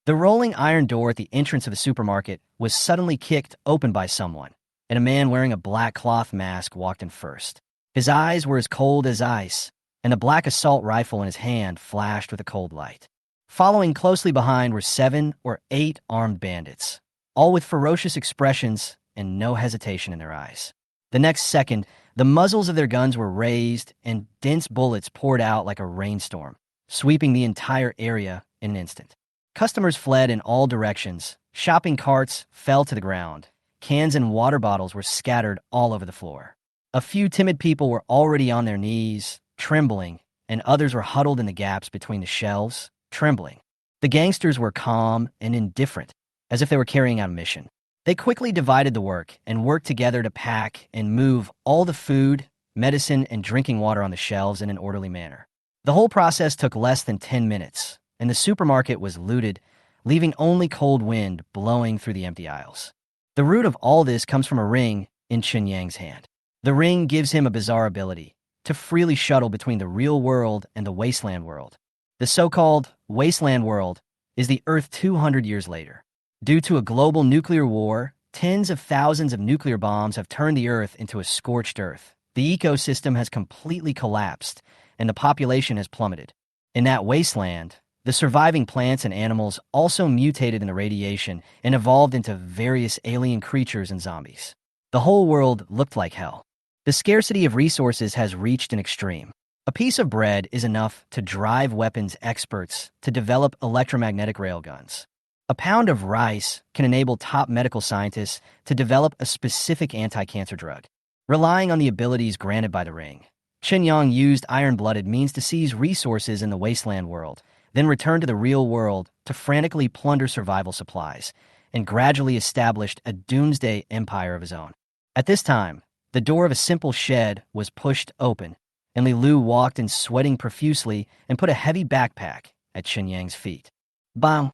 The rolling iron door at the entrance of the supermarket was suddenly kicked open by someone, and a man wearing a black cloth mask walked in first. His eyes were as cold as ice, and the black assault rifle in his hand flashed with a cold light. Following closely behind were 7 or 8 armed bandits, all with ferocious expressions and no hesitation in their eyes. The next second, the muzzles of their guns were raised and dense bullets poured out like a rainstorm, sweeping the entire area in an instant. Customers fled in all directions, shopping carts fell to the ground, cans and water bottles were scattered all over the floor. A few timid people were already on their knees, trembling, and others were huddled in the gaps between the shelves, trembling. The gangsters were calm and indifferent, as if they were carrying out a mission. They quickly divided the work and worked together to pack and move all the food, medicine, and drinking water on the shelves in an orderly manner. The whole process took less than 10 minutes, and the supermarket was looted, leaving only cold wind blowing through the empty aisles. The root of all this comes from a ring in Chen Yang's hand. The ring gives him a bizarre ability to freely shuttle between the real world and the wasteland world. The so-called wasteland world is the Earth 200 years later. Due to a global nuclear war, tens of thousands of nuclear bombs have turned the Earth into a scorched earth. The ecosystem has completely collapsed, and the population has plummeted. In that wasteland, the surviving plants and animals also mutated in the radiation and evolved into various alien creatures and zombies. The whole world looked like hell. The scarcity of resources has reached an extreme. A piece of bread is enough to drive weapons experts to develop electromagnetic railguns. A pound of rice can enable top medical scientists to develop a specific anti-cancer drug. Relying on the abilities granted by the ring, Chen Yang used iron-blooded means to seize resources in the wasteland world, then return to the real world to frantically plunder survival supplies, and gradually established a doomsday empire of his own. At this time, the door of a simple shed was pushed open, and Li Lu walked in sweating profusely and put a heavy backpack at Chen Yang's feet. Bang!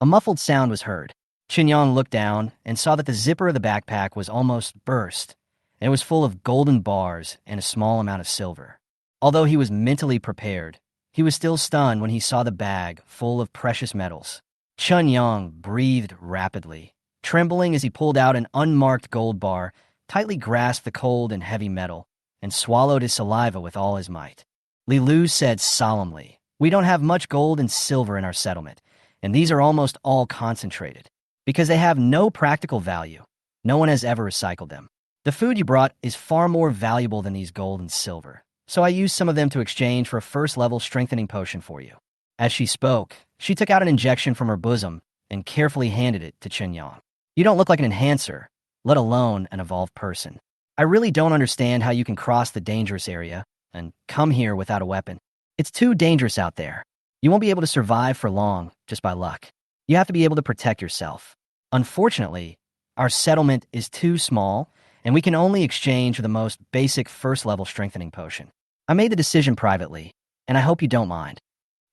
A muffled sound was heard. Chen Yang looked down and saw that the zipper of the backpack was almost burst, and it was full of golden bars and a small amount of silver. Although he was mentally prepared, he was still stunned when he saw the bag full of precious metals. Chen Yang breathed rapidly, trembling as he pulled out an unmarked gold bar, tightly grasped the cold and heavy metal, and swallowed his saliva with all his might. Li Lu said solemnly, "We don't have much gold and silver in our settlement, and these are almost all concentrated. Because they have no practical value, no one has ever recycled them. The food you brought is far more valuable than these gold and silver, so I used some of them to exchange for a first-level strengthening potion for you." As she spoke, she took out an injection from her bosom and carefully handed it to Chen Yang. "You don't look like an enhancer, let alone an evolved person. I really don't understand how you can cross the dangerous area and come here without a weapon. It's too dangerous out there. You won't be able to survive for long just by luck. You have to be able to protect yourself. Unfortunately, our settlement is too small, and we can only exchange for the most basic first-level strengthening potion. I made the decision privately, and I hope you don't mind.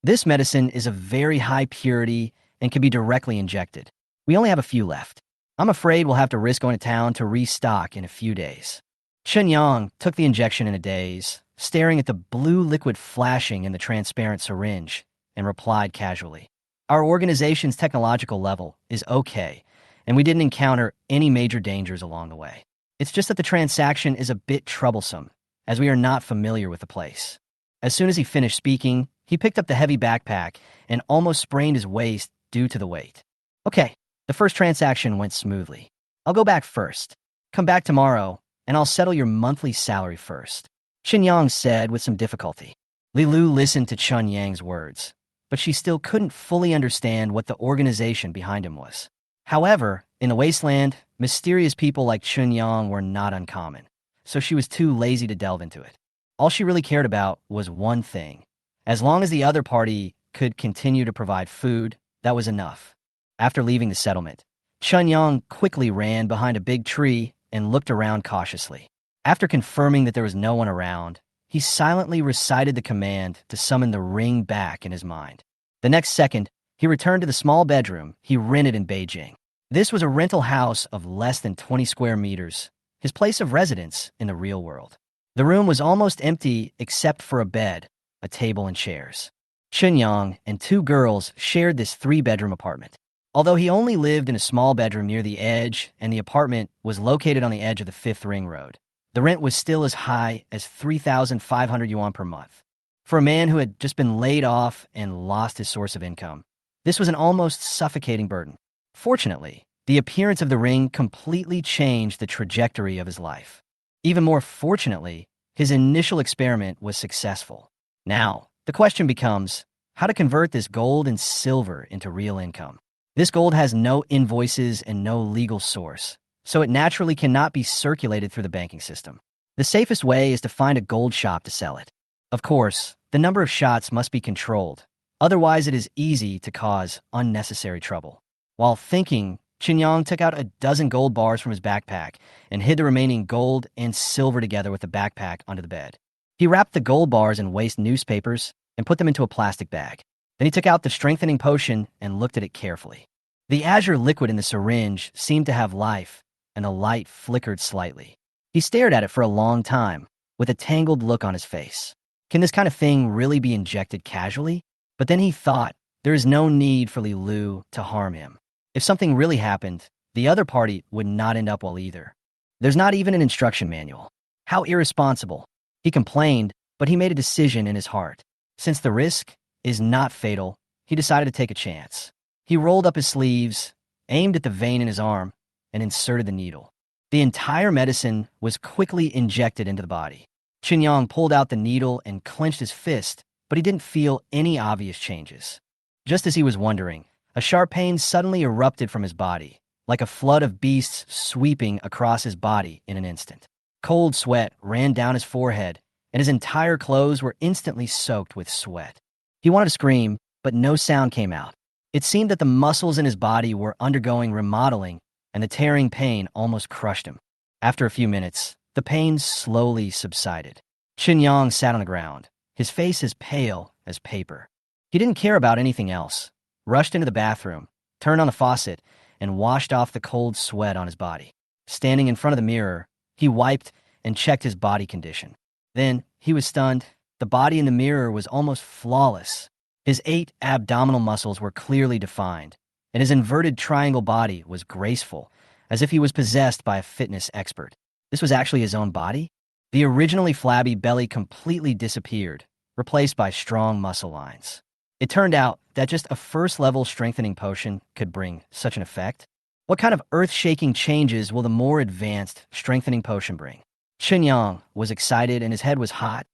This medicine is of very high purity and can be directly injected. We only have a few left. I'm afraid we'll have to risk going to town to restock in a few days." Chen Yang took the injection in a daze, staring at the blue liquid flashing in the transparent syringe, and replied casually, "Our organization's technological level is okay, and we didn't encounter any major dangers along the way. It's just that the transaction is a bit troublesome, as we are not familiar with the place." As soon as he finished speaking, he picked up the heavy backpack and almost sprained his waist due to the weight. "Okay, the first transaction went smoothly. I'll go back first. Come back tomorrow, and I'll settle your monthly salary first," Chen Yang said with some difficulty. Li Lu listened to Chen Yang's words, but she still couldn't fully understand what the organization behind him was. However, in the wasteland, mysterious people like Chen Yang were not uncommon, so she was too lazy to delve into it. All she really cared about was one thing. As long as the other party could continue to provide food, that was enough. After leaving the settlement, Chen Yang quickly ran behind a big tree and looked around cautiously. After confirming that there was no one around, he silently recited the command to summon the ring back in his mind. The next second, he returned to the small bedroom he rented in Beijing. This was a rental house of less than 20 square meters, his place of residence in the real world. The room was almost empty except for a bed, a table, and chairs. Qinyang and two girls shared this three-bedroom apartment. Although he only lived in a small bedroom near the edge and the apartment was located on the edge of the Fifth Ring Road, the rent was still as high as 3,500 yuan per month. For a man who had just been laid off and lost his source of income, this was an almost suffocating burden. Fortunately, the appearance of the ring completely changed the trajectory of his life. Even more fortunately, his initial experiment was successful. Now, the question becomes, how to convert this gold and silver into real income. This gold has no invoices and no legal source, so it naturally cannot be circulated through the banking system. The safest way is to find a gold shop to sell it. Of course, the number of shots must be controlled, otherwise it is easy to cause unnecessary trouble. While thinking, Qinyang took out a dozen gold bars from his backpack and hid the remaining gold and silver together with the backpack under the bed. He wrapped the gold bars in waste newspapers and put them into a plastic bag. Then he took out the strengthening potion and looked at it carefully. The azure liquid in the syringe seemed to have life, and the light flickered slightly. He stared at it for a long time, with a tangled look on his face. Can this kind of thing really be injected casually? But then he thought, there is no need for Li Lu to harm him. If something really happened, the other party would not end up well either. There's not even an instruction manual. How irresponsible. He complained, but he made a decision in his heart. Since the risk is not fatal, he decided to take a chance. He rolled up his sleeves, aimed at the vein in his arm, and inserted the needle. The entire medicine was quickly injected into the body. Qinyang pulled out the needle and clenched his fist, but he didn't feel any obvious changes. Just as he was wondering, a sharp pain suddenly erupted from his body, like a flood of beasts sweeping across his body in an instant. Cold sweat ran down his forehead, and his entire clothes were instantly soaked with sweat. He wanted to scream, but no sound came out. It seemed that the muscles in his body were undergoing remodeling, and the tearing pain almost crushed him. After a few minutes, the pain slowly subsided. Qinyang sat on the ground, his face as pale as paper. He didn't care about anything else, rushed into the bathroom, turned on the faucet, and washed off the cold sweat on his body. Standing in front of the mirror, he wiped and checked his body condition. Then, he was stunned. The body in the mirror was almost flawless. His 8 abdominal muscles were clearly defined, and his inverted triangle body was graceful, as if he was possessed by a fitness expert. This was actually his own body? The originally flabby belly completely disappeared, replaced by strong muscle lines. It turned out that just a first-level strengthening potion could bring such an effect. What kind of earth-shaking changes will the more advanced strengthening potion bring? Qinyang was excited and his head was hot,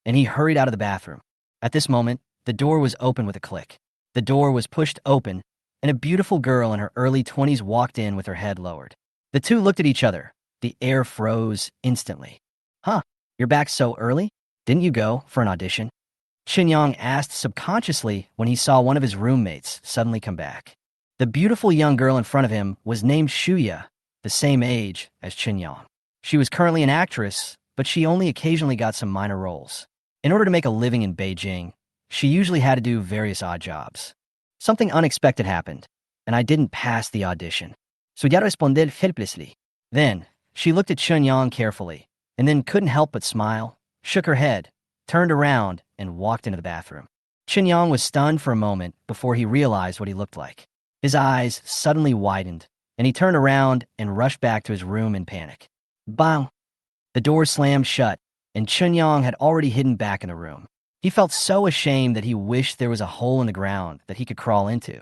and he hurried out of the bathroom. At this moment, the door was open with a click. The door was pushed open, and a beautiful girl in her early 20s walked in with her head lowered. The two looked at each other. The air froze instantly. Huh, you're back so early? Didn't you go for an audition? Qinyang asked subconsciously when he saw one of his roommates suddenly come back. The beautiful young girl in front of him was named Shuya, the same age as Qinyang. She was currently an actress, but she only occasionally got some minor roles. In order to make a living in Beijing, she usually had to do various odd jobs. Something unexpected happened, and I didn't pass the audition. Suyaro responded helplessly. Then, she looked at Qinyang carefully, and then couldn't help but smile, shook her head, turned around, and walked into the bathroom. Qinyang was stunned for a moment before he realized what he looked like. His eyes suddenly widened, and he turned around and rushed back to his room in panic. Bang! The door slammed shut, and Qinyang had already hidden back in the room. He felt so ashamed that he wished there was a hole in the ground that he could crawl into.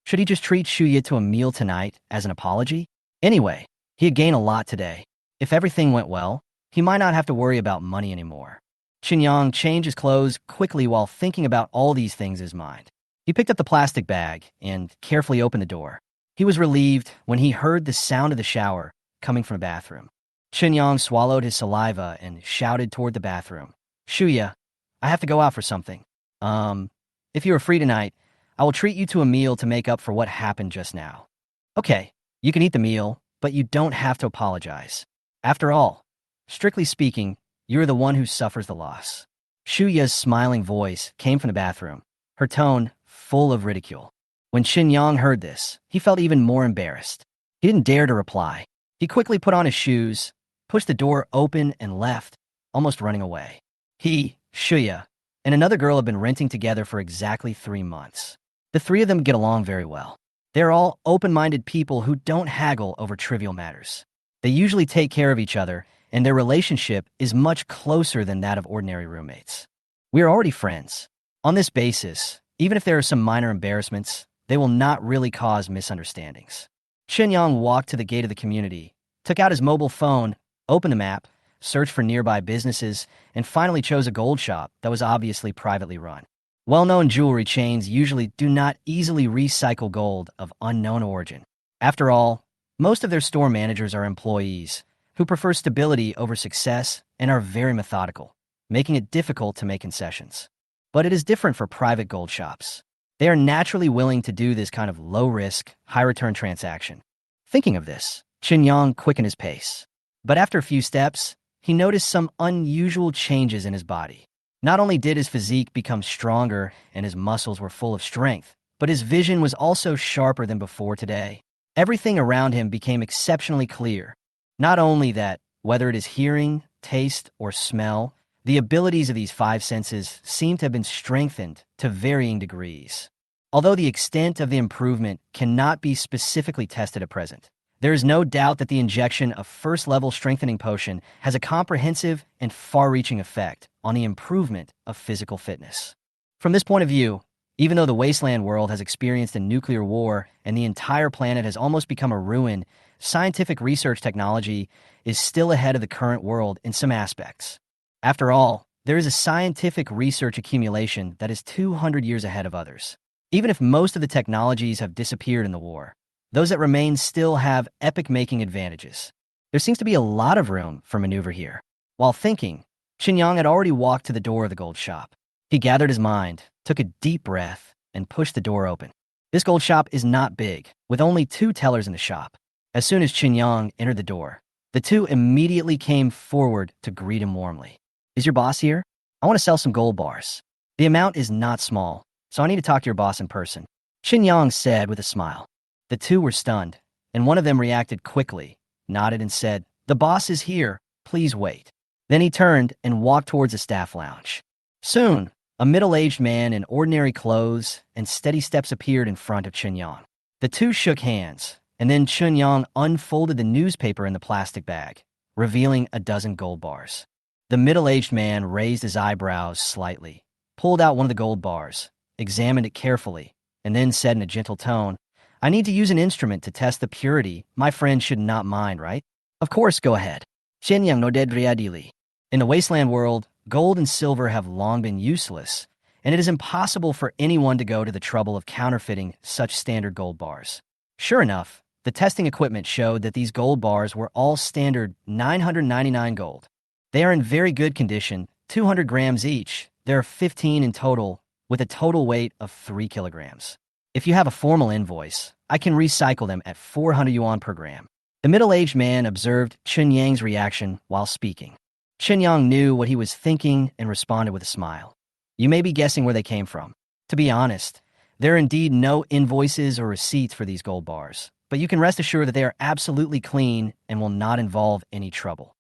Should he just treat Shuya to a meal tonight as an apology? Anyway, he had gained a lot today. If everything went well, he might not have to worry about money anymore. Qinyang changed his clothes quickly while thinking about all these things in his mind. He picked up the plastic bag and carefully opened the door. He was relieved when he heard the sound of the shower coming from the bathroom. Qinyang swallowed his saliva and shouted toward the bathroom. Shuya, I have to go out for something. If you are free tonight, I will treat you to a meal to make up for what happened just now. Okay, you can eat the meal, but you don't have to apologize. After all, strictly speaking, you're the one who suffers the loss. Shuya's smiling voice came from the bathroom, her tone full of ridicule. When Qinyang heard this, he felt even more embarrassed. He didn't dare to reply. He quickly put on his shoes, pushed the door open and left, almost running away. He, Shuya, and another girl have been renting together for exactly 3 months. The three of them get along very well. They're all open-minded people who don't haggle over trivial matters. They usually take care of each other, and their relationship is much closer than that of ordinary roommates. We are already friends. On this basis, even if there are some minor embarrassments, they will not really cause misunderstandings. Qinyang walked to the gate of the community, took out his mobile phone, opened the map, searched for nearby businesses, and finally chose a gold shop that was obviously privately run. Well-known jewelry chains usually do not easily recycle gold of unknown origin. After all, most of their store managers are employees who prefer stability over success and are very methodical, making it difficult to make concessions. But it is different for private gold shops. They are naturally willing to do this kind of low-risk, high-return transaction. Thinking of this, Qinyang quickened his pace. But after a few steps, he noticed some unusual changes in his body. Not only did his physique become stronger and his muscles were full of strength, but his vision was also sharper than before today. Everything around him became exceptionally clear. Not only that, whether it is hearing, taste, or smell, the abilities of these five senses seem to have been strengthened to varying degrees. Although the extent of the improvement cannot be specifically tested at present, there is no doubt that the injection of first-level strengthening potion has a comprehensive and far-reaching effect on the improvement of physical fitness. From this point of view, even though the wasteland world has experienced a nuclear war and the entire planet has almost become a ruin, scientific research technology is still ahead of the current world in some aspects. After all, there is a scientific research accumulation that is 200 years ahead of others. Even if most of the technologies have disappeared in the war, those that remain still have epic-making advantages. There seems to be a lot of room for maneuver here. While thinking, Qinyang had already walked to the door of the gold shop. He gathered his mind, took a deep breath, and pushed the door open. This gold shop is not big, with only 2 tellers in the shop. As soon as Qinyang entered the door, the 2 immediately came forward to greet him warmly. "Is your boss here? I want to sell some gold bars. The amount is not small, so I need to talk to your boss in person," Qinyang said with a smile. The 2 were stunned, and one of them reacted quickly, nodded and said, "The boss is here, please wait." Then he turned and walked towards the staff lounge. Soon, a middle-aged man in ordinary clothes and steady steps appeared in front of Qinyang. The 2 shook hands, and then Qinyang unfolded the newspaper in the plastic bag, revealing a dozen gold bars. The middle-aged man raised his eyebrows slightly, pulled out one of the gold bars, examined it carefully, and then said in a gentle tone, "I need to use an instrument to test the purity. My friend should not mind, right?" "Of course, go ahead." Qinyang nodded readily. In the wasteland world, gold and silver have long been useless, and it is impossible for anyone to go to the trouble of counterfeiting such standard gold bars. Sure enough, the testing equipment showed that these gold bars were all standard 999 gold. They are in very good condition, 200 grams each. There are 15 in total, with a total weight of 3 kilograms. If you have a formal invoice, I can recycle them at 400 yuan per gram. The middle-aged man observed Qinyang's reaction while speaking. Qinyang knew what he was thinking and responded with a smile. "You may be guessing where they came from. To be honest, there are indeed no invoices or receipts for these gold bars, but you can rest assured that they are absolutely clean and will not involve any trouble."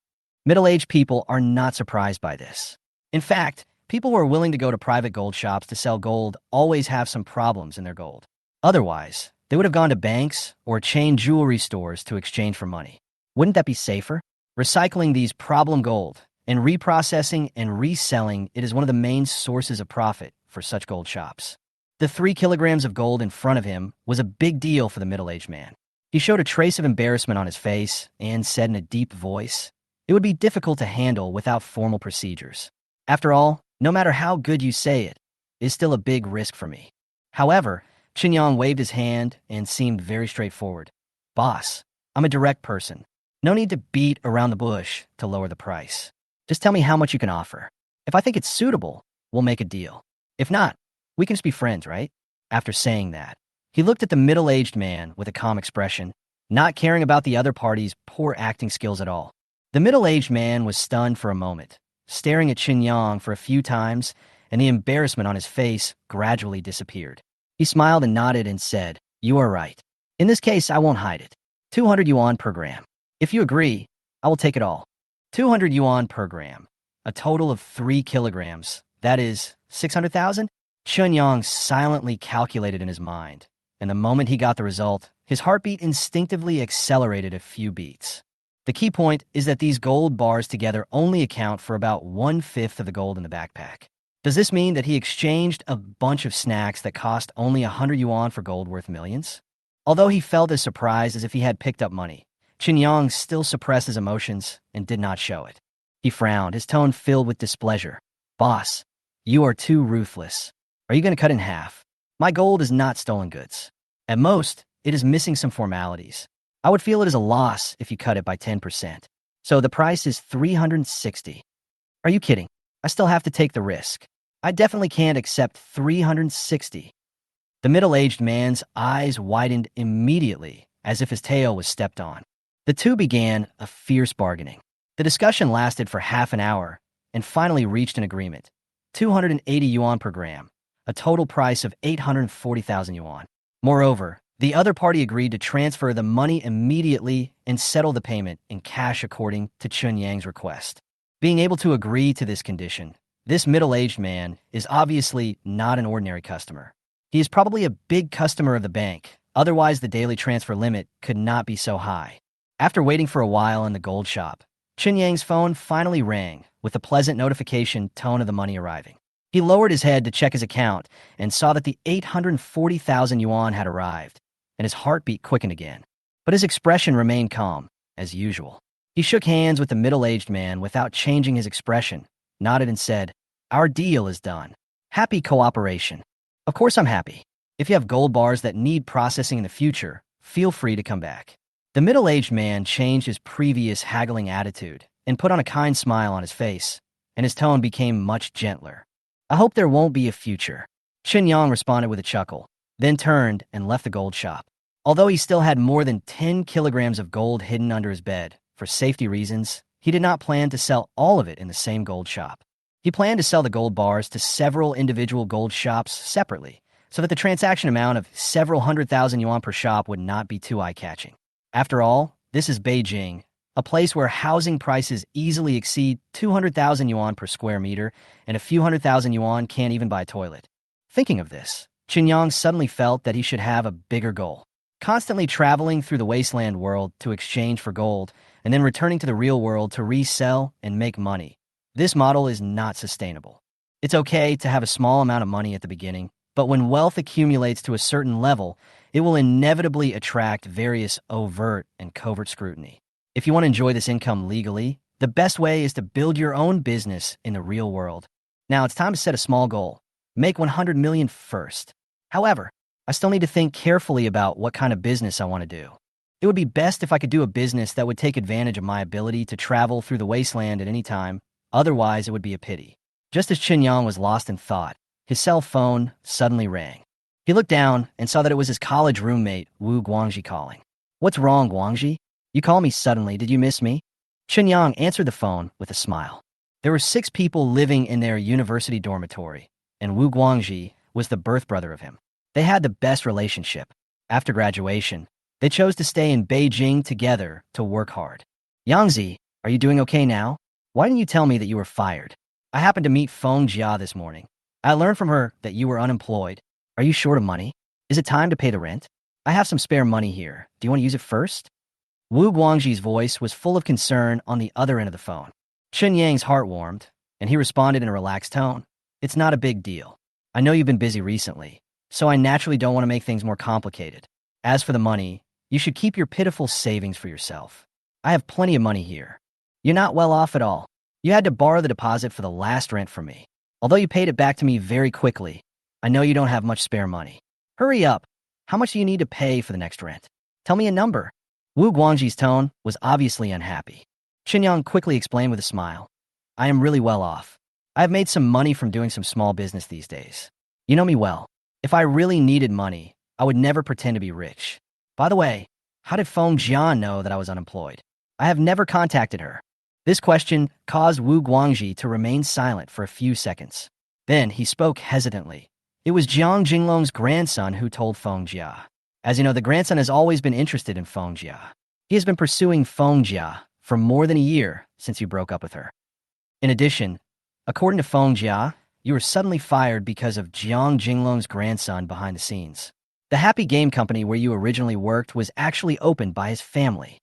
Middle-aged people are not surprised by this. In fact, people who are willing to go to private gold shops to sell gold always have some problems in their gold. Otherwise, they would have gone to banks or chain jewelry stores to exchange for money. Wouldn't that be safer? Recycling these problem gold and reprocessing and reselling it is one of the main sources of profit for such gold shops. The 3 kilograms of gold in front of him was a big deal for the middle-aged man. He showed a trace of embarrassment on his face and said in a deep voice, "It would be difficult to handle without formal procedures. After all, no matter how good you say it, is still a big risk for me." However, Qinyang waved his hand and seemed very straightforward. "Boss, I'm a direct person. No need to beat around the bush to lower the price. Just tell me how much you can offer. If I think it's suitable, we'll make a deal. If not, we can just be friends, right?" After saying that, he looked at the middle-aged man with a calm expression, not caring about the other party's poor acting skills at all. The middle-aged man was stunned for a moment, staring at Qinyang for a few times, and the embarrassment on his face gradually disappeared. He smiled and nodded and said, "You are right. In this case, I won't hide it. 200 yuan per gram. If you agree, I will take it all. 200 yuan per gram. A total of 3 kilograms. That is 600,000? Chun Yang silently calculated in his mind, and the moment he got the result, his heartbeat instinctively accelerated a few beats. The key point is that these gold bars together only account for about 1/5 of the gold in the backpack. Does this mean that he exchanged a bunch of snacks that cost only 100 yuan for gold worth millions? Although he felt as surprised as if he had picked up money, Chun Yang still suppressed his emotions and did not show it. He frowned, his tone filled with displeasure. Boss, you are too ruthless. Are you going to cut in half? My gold is not stolen goods. At most, it is missing some formalities. I would feel it as a loss if you cut it by 10%. So the price is 360. Are you kidding? I still have to take the risk. I definitely can't accept 360. The middle-aged man's eyes widened immediately, as if his tail was stepped on. The two began a fierce bargaining. The discussion lasted for half an hour and finally reached an agreement. 280 yuan per gram, a total price of 840,000 yuan. Moreover, the other party agreed to transfer the money immediately and settle the payment in cash according to Chun Yang's request. Being able to agree to this condition, this middle-aged man is obviously not an ordinary customer. He is probably a big customer of the bank, otherwise the daily transfer limit could not be so high. After waiting for a while in the gold shop, Chun Yang's phone finally rang with a pleasant notification tone of the money arriving. He lowered his head to check his account and saw that the 840,000 yuan had arrived, and his heartbeat quickened again. But his expression remained calm, as usual. He shook hands with the middle-aged man without changing his expression, nodded and said, "Our deal is done. Happy cooperation." "Of course I'm happy. If you have gold bars that need processing in the future, feel free to come back." The middle-aged man changed his previous haggling attitude and put on a kind smile on his face, and his tone became much gentler. "I hope there won't be a future." Chun Yang responded with a chuckle, then turned and left the gold shop. Although he still had more than 10 kilograms of gold hidden under his bed, for safety reasons, he did not plan to sell all of it in the same gold shop. He planned to sell the gold bars to several individual gold shops separately, so that the transaction amount of several 100,000 yuan per shop would not be too eye-catching. After all, this is Beijing, a place where housing prices easily exceed 200,000 yuan per square meter, and a few 100,000 yuan can't even buy a toilet. Thinking of this, Chun Yang suddenly felt that he should have a bigger goal. Constantly traveling through the wasteland world to exchange for gold, and then returning to the real world to resell and make money. This model is not sustainable. It's okay to have a small amount of money at the beginning, but when wealth accumulates to a certain level, it will inevitably attract various overt and covert scrutiny. If you want to enjoy this income legally, the best way is to build your own business in the real world. Now it's time to set a small goal. Make 100 million first. However, I still need to think carefully about what kind of business I want to do. It would be best if I could do a business that would take advantage of my ability to travel through the wasteland at any time. Otherwise, it would be a pity. Just as Chun Yang was lost in thought, his cell phone suddenly rang. He looked down and saw that it was his college roommate, Wu Guangji, calling. "What's wrong, Guangji? You called me suddenly. Did you miss me?" Chun Yang answered the phone with a smile. There were 6 people living in their university dormitory, and Wu Guangji was the birth brother of him. They had the best relationship. After graduation, they chose to stay in Beijing together to work hard. "Yangzi, are you doing okay now? Why didn't you tell me that you were fired? I happened to meet Feng Jia this morning. I learned from her that you were unemployed. Are you short of money? Is it time to pay the rent? I have some spare money here. Do you want to use it first?" Wu Guangji's voice was full of concern on the other end of the phone. Chun Yang's heart warmed, and he responded in a relaxed tone. "It's not a big deal. I know you've been busy recently, so I naturally don't want to make things more complicated. As for the money, you should keep your pitiful savings for yourself. I have plenty of money here. You're not well off at all. You had to borrow the deposit for the last rent from me. Although you paid it back to me very quickly, I know you don't have much spare money. Hurry up. How much do you need to pay for the next rent? Tell me a number." Wu Guangji's tone was obviously unhappy. Chun Yang quickly explained with a smile. "I am really well off. I have made some money from doing some small business these days. You know me well. If I really needed money, I would never pretend to be rich. By the way, how did Feng Jian know that I was unemployed? I have never contacted her." This question caused Wu Guangji to remain silent for a few seconds. Then he spoke hesitantly. It was Jiang Jinglong's grandson who told Feng Jia. As you know, the grandson has always been interested in Feng Jia. He has been pursuing Feng Jia for more than a year since he broke up with her. In addition, according to Feng Jia, you were suddenly fired because of Jiang Jinglong's grandson behind the scenes. The Happy Game Company where you originally worked was actually opened by his family.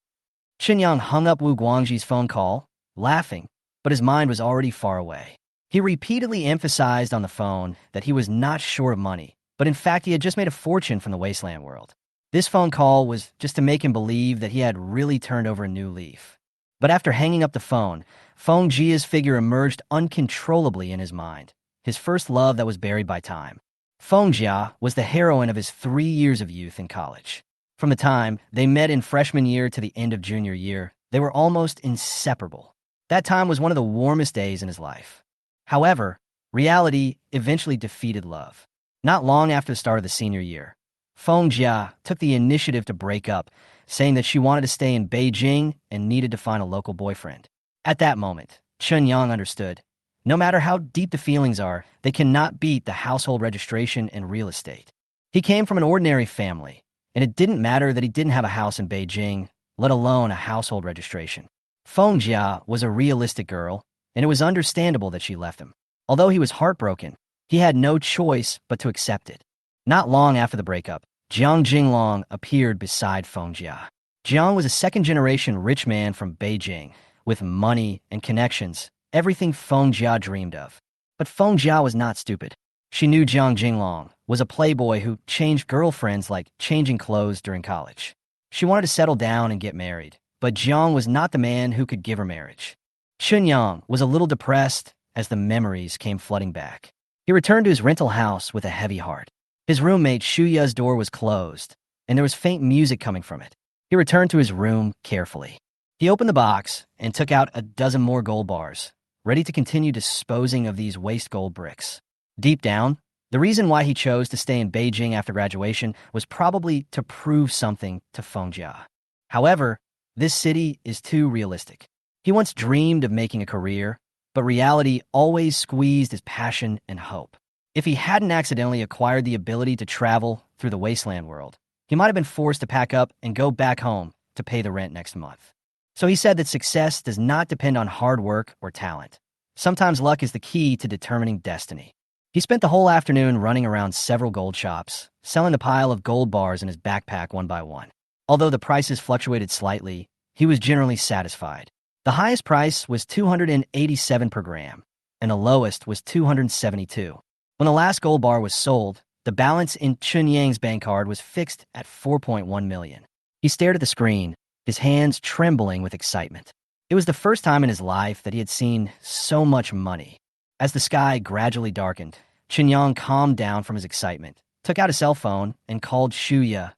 Qinyang hung up Wu Guangji's phone call, laughing, but his mind was already far away. He repeatedly emphasized on the phone that he was not short of money, but in fact he had just made a fortune from the wasteland world. This phone call was just to make him believe that he had really turned over a new leaf. But after hanging up the phone, Feng Jia's figure emerged uncontrollably in his mind, his first love that was buried by time. Feng Jia was the heroine of his 3 years of youth in college. From the time they met in freshman year to the end of junior year, they were almost inseparable. That time was one of the warmest days in his life. However, reality eventually defeated love. Not long after the start of the senior year, Feng Jia took the initiative to break up, saying that she wanted to stay in Beijing and needed to find a local boyfriend. At that moment, Chen Yang understood. No matter how deep the feelings are, they cannot beat the household registration and real estate. He came from an ordinary family, and it didn't matter that he didn't have a house in Beijing, let alone a household registration. Feng Jia was a realistic girl, and it was understandable that she left him. Although he was heartbroken, he had no choice but to accept it. Not long after the breakup, Jiang Jinglong appeared beside Feng Jia. Jiang was a second-generation rich man from Beijing, with money and connections, everything Feng Jia dreamed of. But Feng Jia was not stupid. She knew Jiang Jinglong was a playboy who changed girlfriends like changing clothes during college. She wanted to settle down and get married, but Jiang was not the man who could give her marriage. Chunyang was a little depressed as the memories came flooding back. He returned to his rental house with a heavy heart. His roommate Shuya's door was closed, and there was faint music coming from it. He returned to his room carefully. He opened the box and took out a dozen more gold bars, ready to continue disposing of these waste gold bricks. Deep down, the reason why he chose to stay in Beijing after graduation was probably to prove something to Feng Jia. However, this city is too realistic. He once dreamed of making a career, but reality always squeezed his passion and hope. If he hadn't accidentally acquired the ability to travel through the wasteland world, he might have been forced to pack up and go back home to pay the rent next month. So he said that success does not depend on hard work or talent. Sometimes luck is the key to determining destiny. He spent the whole afternoon running around several gold shops, selling the pile of gold bars in his backpack one by one. Although the prices fluctuated slightly, he was generally satisfied. The highest price was 287 per gram, and the lowest was 272. When the last gold bar was sold, the balance in Chunyang's bank card was fixed at 4.1 million. He stared at the screen, his hands trembling with excitement. It was the first time in his life that he had seen so much money. As the sky gradually darkened, Chunyang calmed down from his excitement, took out a cell phone, and called Xiaoya.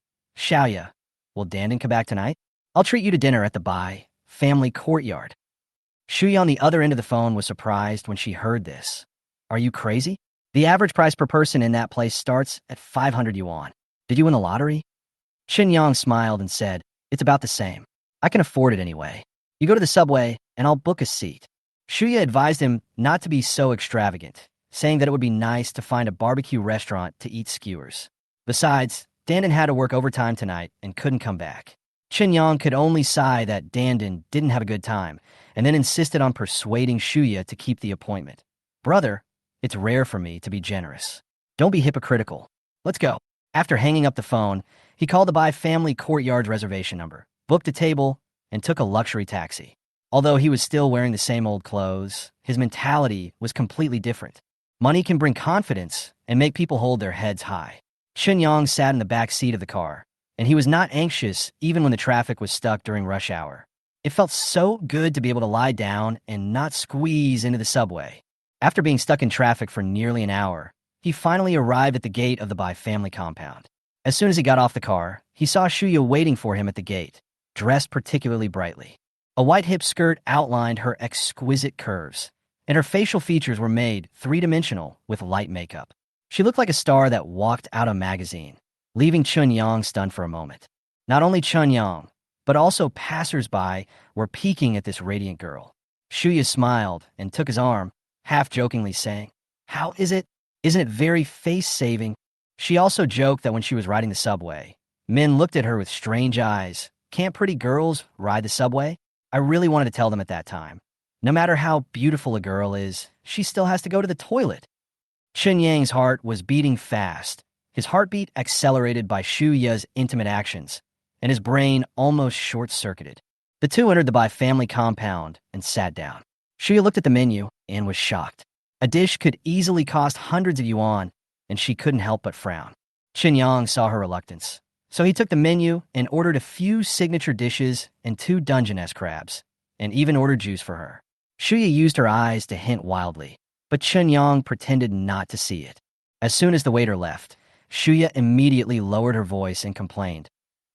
Will Dandin come back tonight? I'll treat you to dinner at the Bai family courtyard. Shuya on the other end of the phone was surprised when she heard this. Are you crazy? The average price per person in that place starts at 500 yuan. Did you win the lottery? Qinyang smiled and said, it's about the same. I can afford it anyway. You go to the subway, and I'll book a seat. Shuya advised him not to be so extravagant, saying that it would be nice to find a barbecue restaurant to eat skewers. Besides, Dandin had to work overtime tonight and couldn't come back. Qinyang could only sigh that Dandin didn't have a good time, and then insisted on persuading Shuya to keep the appointment. Brother, it's rare for me to be generous. Don't be hypocritical. Let's go. After hanging up the phone, he called the Bai family courtyard reservation number, booked a table, and took a luxury taxi. Although he was still wearing the same old clothes, his mentality was completely different. Money can bring confidence and make people hold their heads high. Qinyang sat in the back seat of the car, and he was not anxious even when the traffic was stuck during rush hour. It felt so good to be able to lie down and not squeeze into the subway. After being stuck in traffic for nearly an hour, he finally arrived at the gate of the Bai family compound. As soon as he got off the car, he saw Shuya waiting for him at the gate, dressed particularly brightly. A white hip skirt outlined her exquisite curves, and her facial features were made three-dimensional with light makeup. She looked like a star that walked out of a magazine, leaving Chunyang stunned for a moment. Not only Chunyang, but also passers-by were peeking at this radiant girl. Shuya smiled and took his arm, half-jokingly saying, "How is it? Isn't it very face-saving?" She also joked that when she was riding the subway, men looked at her with strange eyes. Can't pretty girls ride the subway? I really wanted to tell them at that time. No matter how beautiful a girl is, she still has to go to the toilet. Chen Yang's heart was beating fast, his heartbeat accelerated by Shu Ya's intimate actions, and his brain almost short-circuited. The two entered the Bai family compound and sat down. Shu Ya looked at the menu and was shocked. A dish could easily cost hundreds of yuan, and she couldn't help but frown. Chen Yang saw her reluctance, so he took the menu and ordered a few signature dishes and 2 Dungeness crabs, and even ordered juice for her. Shu Ya used her eyes to hint wildly, but Chen Yang pretended not to see it. As soon as the waiter left, Shu Ya immediately lowered her voice and complained,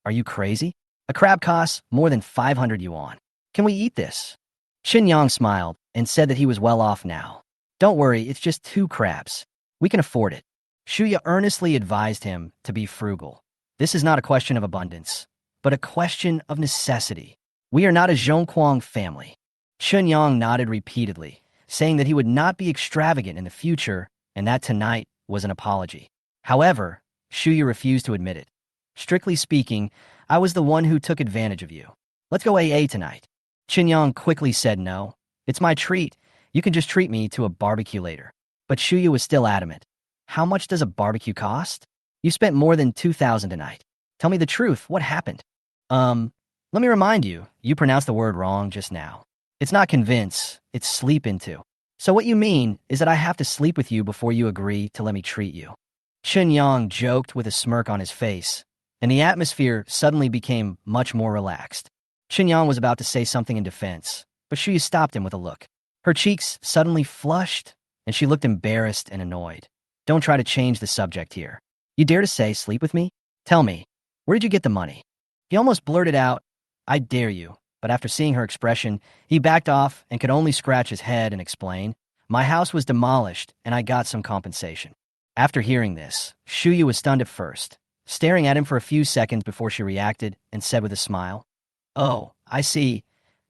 "Are you crazy? A crab costs more than 500 yuan. Can we eat this?" Chen Yang smiled and said that he was well off now. "Don't worry, it's just 2 crabs. We can afford it." Shu Ya earnestly advised him to be frugal. This is not a question of abundance, but a question of necessity. We are not a Zhongquang family. Chen Yang nodded repeatedly, saying that he would not be extravagant in the future and that tonight was an apology. However, Shu Ya refused to admit it. "Strictly speaking, I was the one who took advantage of you. Let's go AA tonight." Chen Yang quickly said no. "It's my treat. You can just treat me to a barbecue later." But Shu Ya was still adamant. "How much does a barbecue cost? You spent more than 2,000 tonight. Tell me the truth. What happened?" Let me remind you, you pronounced the word wrong just now. It's not convince, it's sleep into. So what you mean is that I have to sleep with you before you agree to let me treat you." Chen Yang joked with a smirk on his face, and the atmosphere suddenly became much more relaxed. Chen Yang was about to say something in defense, but Shu Ya stopped him with a look. Her cheeks suddenly flushed, and she looked embarrassed and annoyed. "Don't try to change the subject here. You dare to say sleep with me? Tell me, where did you get the money?" He almost blurted out, "I dare you," but after seeing her expression, he backed off and could only scratch his head and explain, "My house was demolished, and I got some compensation." After hearing this, Shu Ya was stunned at first, staring at him for a few seconds before she reacted and said with a smile, "Oh, I see.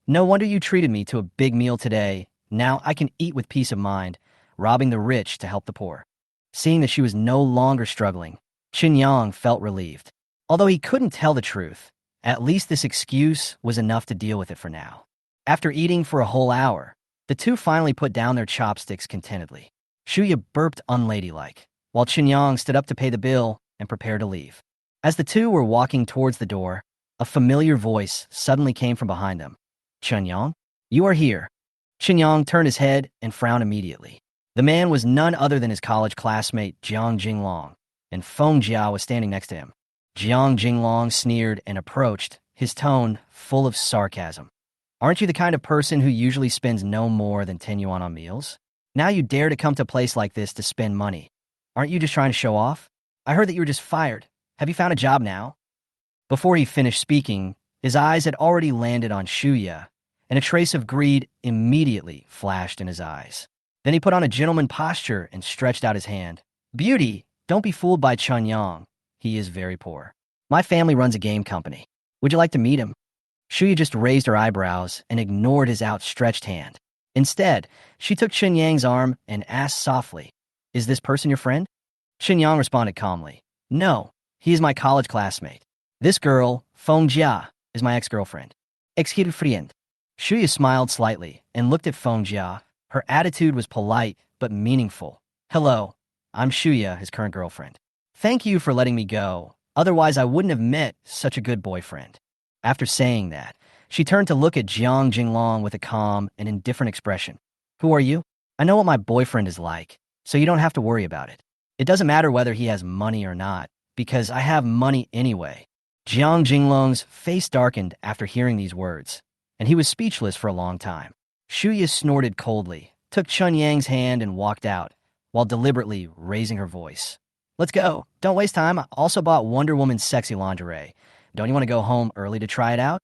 No wonder you treated me to a big meal today. Now I can eat with peace of mind, robbing the rich to help the poor." Seeing that she was no longer struggling, Chen Yang felt relieved. Although he couldn't tell the truth, at least this excuse was enough to deal with it for now. After eating for a whole hour, the two finally put down their chopsticks contentedly. Shu Ya burped unladylike, while Chen Yang stood up to pay the bill and prepare to leave. As the two were walking towards the door, a familiar voice suddenly came from behind them. "Chen Yang, you are here." Chen Yang turned his head and frowned immediately. The man was none other than his college classmate Jiang Jinglong, and Feng Jia was standing next to him. Jiang Jinglong sneered and approached, his tone full of sarcasm. "Aren't you the kind of person who usually spends no more than 10 yuan on meals? Now you dare to come to a place like this to spend money. Aren't you just trying to show off? I heard that you were just fired. Have you found a job now?" Before he finished speaking, his eyes had already landed on Shu Ya, and a trace of greed immediately flashed in his eyes. Then he put on a gentleman posture and stretched out his hand. "Beauty, don't be fooled by Chen Yang. He is very poor. My family runs a game company. Would you like to meet him?" Shu Ya just raised her eyebrows and ignored his outstretched hand. Instead, she took Chen Yang's arm and asked softly, "Is this person your friend?" Chen Yang responded calmly, "No, he is my college classmate. This girl, Feng Jia, is my ex-girlfriend." "Ex-girlfriend." Shu Ya smiled slightly and looked at Feng Jia. Her attitude was polite but meaningful. "Hello, I'm Shu Ya, his current girlfriend. Thank you for letting me go. Otherwise, I wouldn't have met such a good boyfriend." After saying that, she turned to look at Jiang Jinglong with a calm and indifferent expression. "Who are you? I know what my boyfriend is like, so you don't have to worry about it. It doesn't matter whether he has money or not, because I have money anyway." Jiang Jinglong's face darkened after hearing these words, and he was speechless for a long time. Shu Ya snorted coldly, took Chen Yang's hand and walked out, while deliberately raising her voice. "Let's go. Don't waste time. I also bought Wonder Woman's sexy lingerie. Don't you want to go home early to try it out?"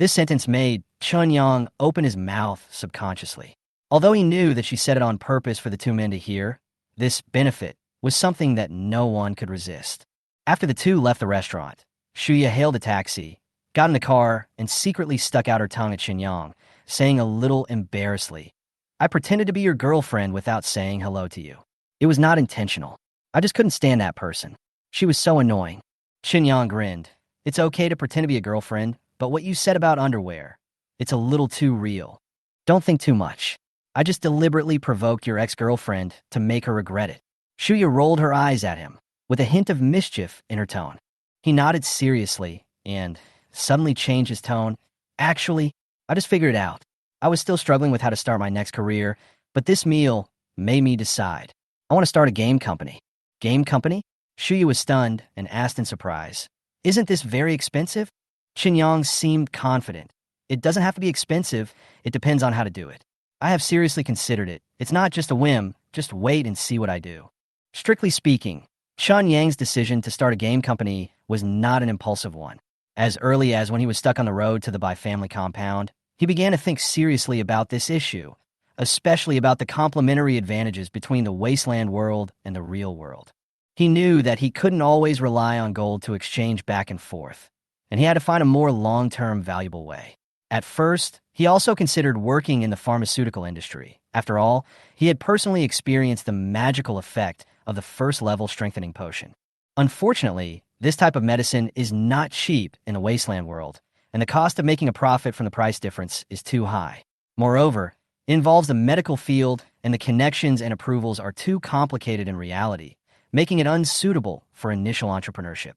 This sentence made Chen Yang open his mouth subconsciously. Although he knew that she said it on purpose for the two men to hear, this benefit was something that no one could resist. After the two left the restaurant, Shu Ya hailed a taxi, got in the car, and secretly stuck out her tongue at Chen Yang, saying a little embarrassedly, "I pretended to be your girlfriend without saying hello to you. It was not intentional. I just couldn't stand that person. She was so annoying." Chen Yang grinned. "It's okay to pretend to be a girlfriend, but what you said about underwear, it's a little too real. Don't think too much. I just deliberately provoked your ex-girlfriend to make her regret it." Shuya rolled her eyes at him, with a hint of mischief in her tone. He nodded seriously and suddenly changed his tone. Actually, I just figured it out. I was still struggling with how to start my next career, but this meal made me decide. I want to start a game company. Game company? Shuya was stunned and asked in surprise. Isn't this very expensive? Qinyang seemed confident. It doesn't have to be expensive, it depends on how to do it. I have seriously considered it. It's not just a whim, just wait and see what I do. Strictly speaking, Shan Yang's decision to start a game company was not an impulsive one. As early as when he was stuck on the road to the Bai family compound, he began to think seriously about this issue, especially about the complementary advantages between the wasteland world and the real world. He knew that he couldn't always rely on gold to exchange back and forth, and he had to find a more long-term valuable way. At first, he also considered working in the pharmaceutical industry. After all, he had personally experienced the magical effect of the first-level strengthening potion. Unfortunately, this type of medicine is not cheap in the wasteland world, and the cost of making a profit from the price difference is too high. Moreover, it involves the medical field, and the connections and approvals are too complicated in reality, making it unsuitable for initial entrepreneurship.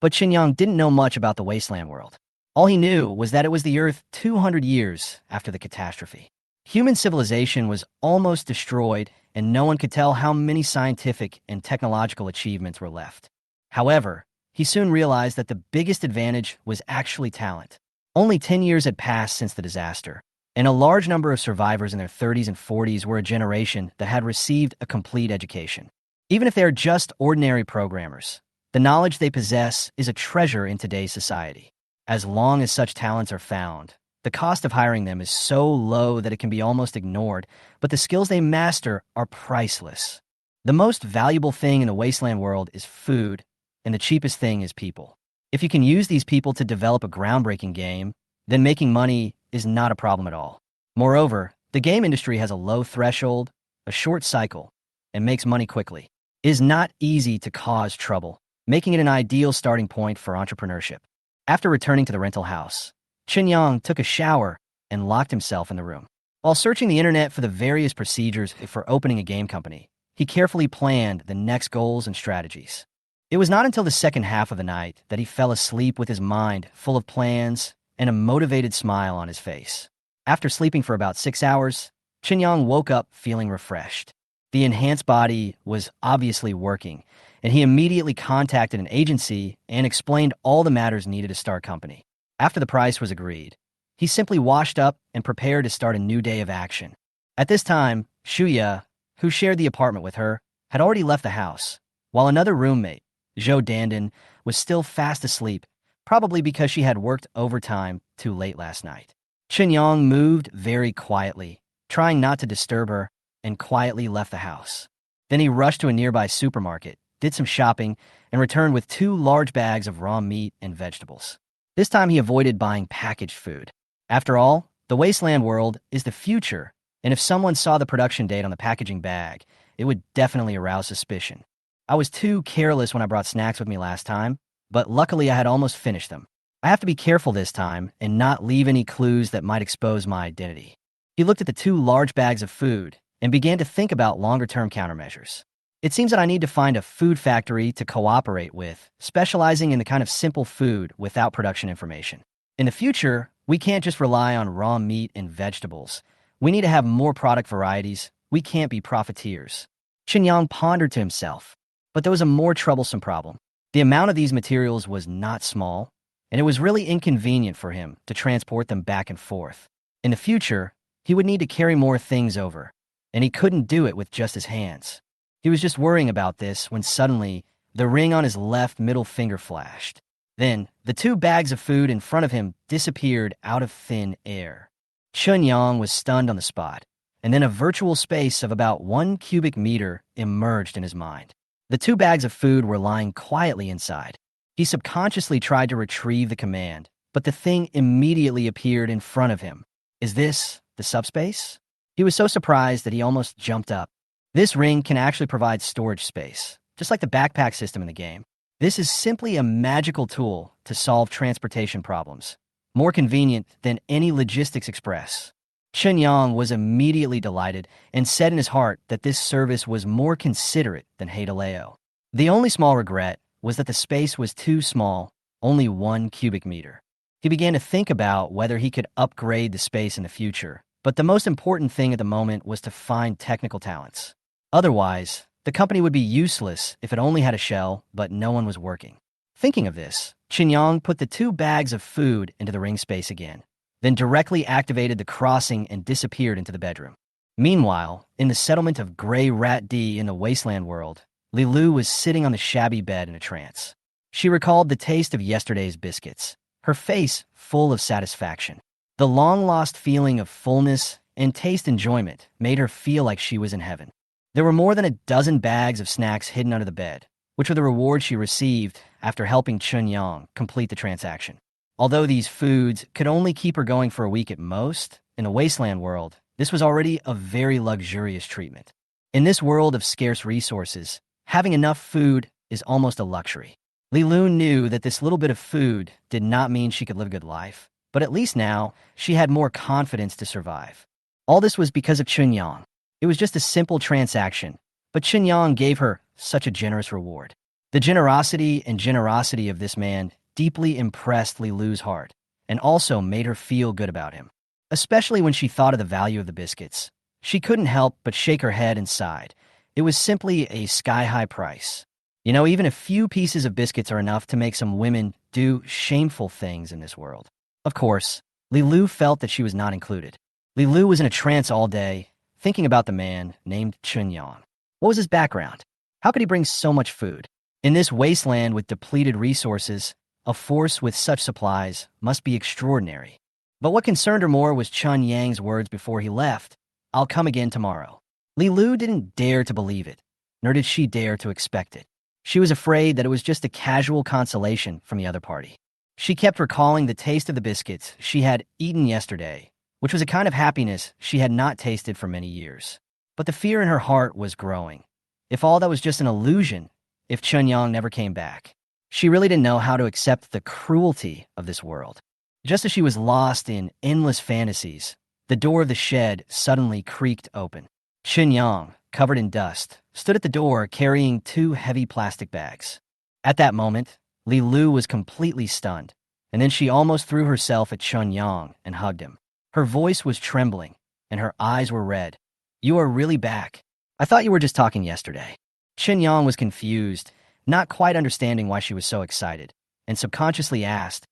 But Qinyang didn't know much about the wasteland world. All he knew was that it was the Earth 200 years after the catastrophe. Human civilization was almost destroyed, and no one could tell how many scientific and technological achievements were left. However, he soon realized that the biggest advantage was actually talent. Only 10 years had passed since the disaster, and a large number of survivors in their 30s and 40s were a generation that had received a complete education. Even if they are just ordinary programmers, the knowledge they possess is a treasure in today's society. As long as such talents are found, the cost of hiring them is so low that it can be almost ignored, but the skills they master are priceless. The most valuable thing in the wasteland world is food, and the cheapest thing is people. If you can use these people to develop a groundbreaking game, then making money is not a problem at all. Moreover, the game industry has a low threshold, a short cycle, and makes money quickly. It is not easy to cause trouble, making it an ideal starting point for entrepreneurship. After returning to the rental house, Qinyang took a shower and locked himself in the room. While searching the internet for the various procedures for opening a game company, he carefully planned the next goals and strategies. It was not until the second half of the night that he fell asleep with his mind full of plans and a motivated smile on his face. After sleeping for about 6 hours, Qinyang woke up feeling refreshed. The enhanced body was obviously working, and he immediately contacted an agency and explained all the matters needed to start a company. After the price was agreed, he simply washed up and prepared to start a new day of action. At this time, Shuya, who shared the apartment with her, had already left the house, while another roommate, Zhou Dandan, was still fast asleep, probably because she had worked overtime too late last night. Qinyang moved very quietly, trying not to disturb her, and quietly left the house. Then he rushed to a nearby supermarket, did some shopping, and returned with 2 large bags of raw meat and vegetables. This time he avoided buying packaged food. After all, the wasteland world is the future, and if someone saw the production date on the packaging bag, it would definitely arouse suspicion. I was too careless when I brought snacks with me last time, but luckily I had almost finished them. I have to be careful this time and not leave any clues that might expose my identity. He looked at the 2 large bags of food and began to think about longer-term countermeasures. It seems that I need to find a food factory to cooperate with, specializing in the kind of simple food without production information. In the future, we can't just rely on raw meat and vegetables. We need to have more product varieties. We can't be profiteers. Qinyang pondered to himself, but there was a more troublesome problem. The amount of these materials was not small, and it was really inconvenient for him to transport them back and forth. In the future, he would need to carry more things over, and he couldn't do it with just his hands. He was just worrying about this when suddenly, the ring on his left middle finger flashed. Then, the 2 bags of food in front of him disappeared out of thin air. Qinyang was stunned on the spot, and then a virtual space of about 1 cubic meter emerged in his mind. The 2 bags of food were lying quietly inside. He subconsciously tried to retrieve the command, but the thing immediately appeared in front of him. Is this the subspace? He was so surprised that he almost jumped up. This ring can actually provide storage space, just like the backpack system in the game. This is simply a magical tool to solve transportation problems, more convenient than any logistics express. Chen Yang was immediately delighted and said in his heart that this service was more considerate than Hadaleo. The only small regret was that the space was too small, only 1 cubic meter. He began to think about whether he could upgrade the space in the future, but the most important thing at the moment was to find technical talents. Otherwise, the company would be useless if it only had a shell, but no one was working. Thinking of this, Chen Yang put the 2 bags of food into the ring space again, then directly activated the crossing and disappeared into the bedroom. Meanwhile, in the settlement of Grey Rat D in the wasteland world, Li Lu was sitting on the shabby bed in a trance. She recalled the taste of yesterday's biscuits, her face full of satisfaction. The long-lost feeling of fullness and taste enjoyment made her feel like she was in heaven. There were more than a dozen bags of snacks hidden under the bed, which were the reward she received after helping Chen Yang complete the transaction. Although these foods could only keep her going for a week at most, in the wasteland world, this was already a very luxurious treatment. In this world of scarce resources, having enough food is almost a luxury. Li Lu knew that this little bit of food did not mean she could live a good life, but at least now, she had more confidence to survive. All this was because of Chen Yang. It was just a simple transaction, but Chen Yang gave her such a generous reward. The generosity of this man deeply impressed Li Lu's heart, and also made her feel good about him. Especially when she thought of the value of the biscuits. She couldn't help but shake her head and sighed. It was simply a sky-high price. Even a few pieces of biscuits are enough to make some women do shameful things in this world. Of course, Li Lu felt that she was not included. Li Lu was in a trance all day, thinking about the man named Chen Yang. What was his background? How could he bring so much food? In this wasteland with depleted resources, a force with such supplies must be extraordinary. But what concerned her more was Chen Yang's words before he left, "I'll come again tomorrow." Li Lu didn't dare to believe it, nor did she dare to expect it. She was afraid that it was just a casual consolation from the other party. She kept recalling the taste of the biscuits she had eaten yesterday, which was a kind of happiness she had not tasted for many years. But the fear in her heart was growing. If all that was just an illusion, if Chen Yang never came back, she really didn't know how to accept the cruelty of this world. Just as she was lost in endless fantasies, the door of the shed suddenly creaked open. Chen Yang, covered in dust, stood at the door carrying 2 heavy plastic bags. At that moment, Li Lu was completely stunned, and then she almost threw herself at Chen Yang and hugged him. Her voice was trembling, and her eyes were red. "You are really back. I thought you were just talking yesterday." Chen Yang was confused, not quite understanding why she was so excited, and subconsciously asked,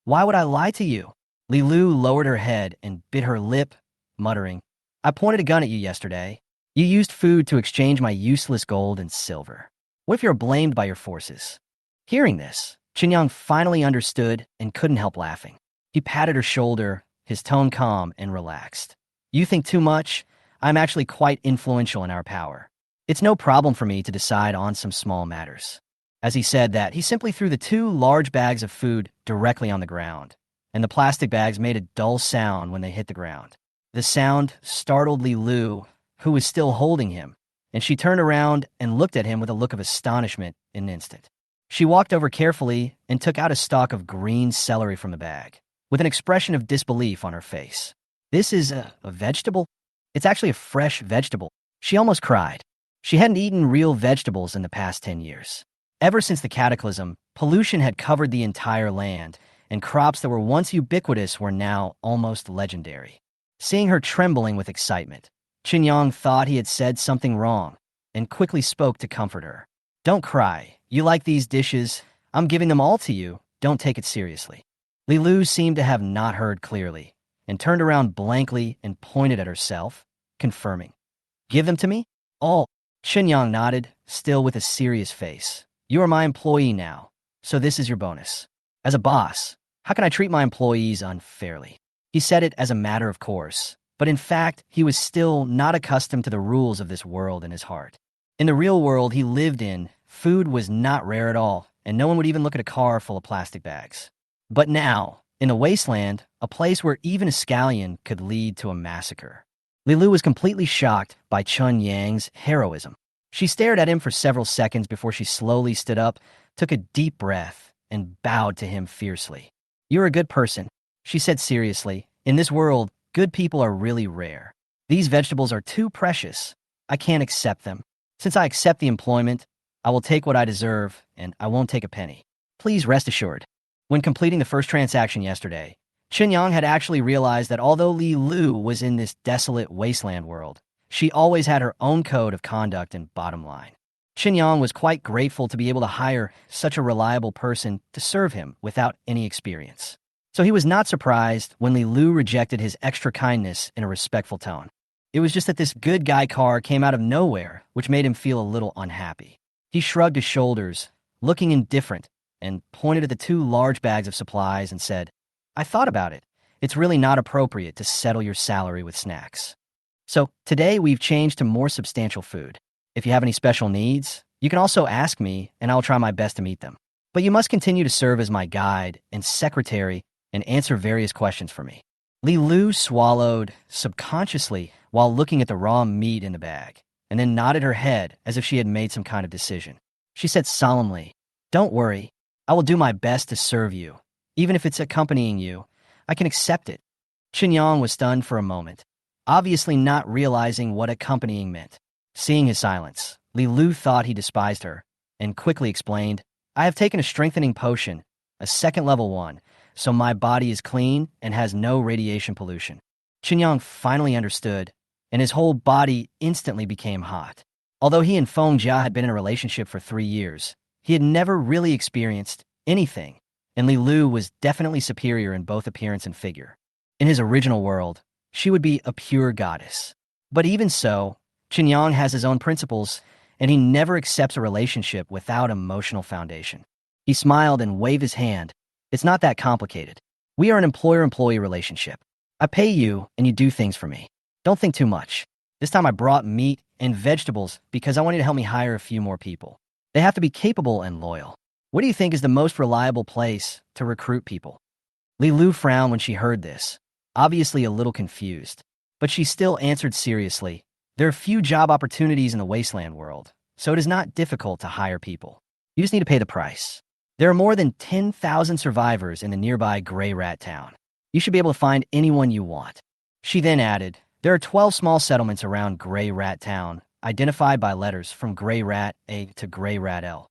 "Why would I lie to you?" Li Lu lowered her head and bit her lip, muttering, "I pointed a gun at you yesterday. You used food to exchange my useless gold and silver. What if you're blamed by your forces?" Hearing this, Chen Yang finally understood and couldn't help laughing. He patted her shoulder, his tone calm and relaxed. "You think too much? I'm actually quite influential in our power. It's no problem for me to decide on some small matters." As he said that, he simply threw the 2 large bags of food directly on the ground, and the plastic bags made a dull sound when they hit the ground. The sound startled Li Lu, who was still holding him, and she turned around and looked at him with a look of astonishment in an instant. She walked over carefully and took out a stalk of green celery from the bag, with an expression of disbelief on her face. "This is a vegetable? It's actually a fresh vegetable." She almost cried. She hadn't eaten real vegetables in the past 10 years. Ever since the cataclysm, pollution had covered the entire land, and crops that were once ubiquitous were now almost legendary. Seeing her trembling with excitement, Chen Yang thought he had said something wrong, and quickly spoke to comfort her. "Don't cry. You like these dishes. I'm giving them all to you. Don't take it seriously." Li Lu seemed to have not heard clearly, and turned around blankly and pointed at herself, confirming, "Give them to me? All." Chen Yang nodded, still with a serious face. "You are my employee now, so this is your bonus. As a boss, how can I treat my employees unfairly?" He said it as a matter of course, but in fact, he was still not accustomed to the rules of this world in his heart. In the real world he lived in, food was not rare at all, and no one would even look at a car full of plastic bags. But now, in the wasteland, a place where even a scallion could lead to a massacre, Li Lu was completely shocked by Chen Yang's heroism. She stared at him for several seconds before she slowly stood up, took a deep breath, and bowed to him fiercely. "You're a good person," she said seriously. "In this world, Good people are really rare. These vegetables are too precious. I can't accept them. Since I accept the employment, I will take what I deserve, and I won't take a penny. Please rest assured. When completing the first transaction yesterday, Qinyang had actually realized that although Li Lu was in this desolate wasteland world, she always had her own code of conduct and bottom line. Qinyang was quite grateful to be able to hire such a reliable person to serve him without any experience. So he was not surprised when Li Lu rejected his extra kindness in a respectful tone. It was just that this good guy car came out of nowhere, which made him feel a little unhappy. He shrugged his shoulders, looking indifferent, and pointed at the two large bags of supplies and said, I thought about it. It's really not appropriate to settle your salary with snacks. So today we've changed to more substantial food. If you have any special needs, you can also ask me and I'll try my best to meet them. But you must continue to serve as my guide and secretary and answer various questions for me. Li Lu swallowed subconsciously while looking at the raw meat in the bag, and then nodded her head as if she had made some kind of decision. She said solemnly, Don't worry, I will do my best to serve you. Even if it's accompanying you, I can accept it. Qinyang was stunned for a moment, obviously not realizing what accompanying meant. Seeing his silence, Li Lu thought he despised her, and quickly explained, I have taken a strengthening potion, a second level one, so my body is clean and has no radiation pollution. Qinyang finally understood, and his whole body instantly became hot. Although he and Feng Jia had been in a relationship for 3 years, he had never really experienced anything, and Li Lu was definitely superior in both appearance and figure. In his original world, she would be a pure goddess. But even so, Qinyang has his own principles, and he never accepts a relationship without emotional foundation. He smiled and waved his hand. It's not that complicated. We are an employer-employee relationship. I pay you, and you do things for me. Don't think too much. This time I brought meat and vegetables because I want you to help me hire a few more people. They have to be capable and loyal. What do you think is the most reliable place to recruit people? Li Lu frowned when she heard this, obviously a little confused, but she still answered seriously. There are few job opportunities in the wasteland world, so it is not difficult to hire people. You just need to pay the price. There are more than 10,000 survivors in the nearby Gray Rat town. You should be able to find anyone you want. She then added, there are 12 small settlements around Gray Rat town, identified by letters from Gray Rat A to Gray Rat L.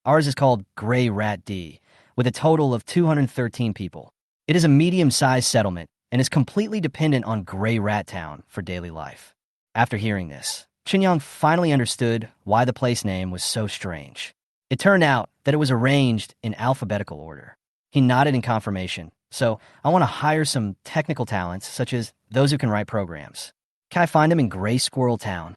Ours is called Gray Rat D, with a total of 213 people. It is a medium-sized settlement and is completely dependent on Gray Rat town for daily life. After hearing this, Qinyang finally understood why the place name was so strange. It turned out that it was arranged in alphabetical order. He nodded in confirmation. So, I want to hire some technical talents, such as those who can write programs. Can I find them in Gray Squirrel Town?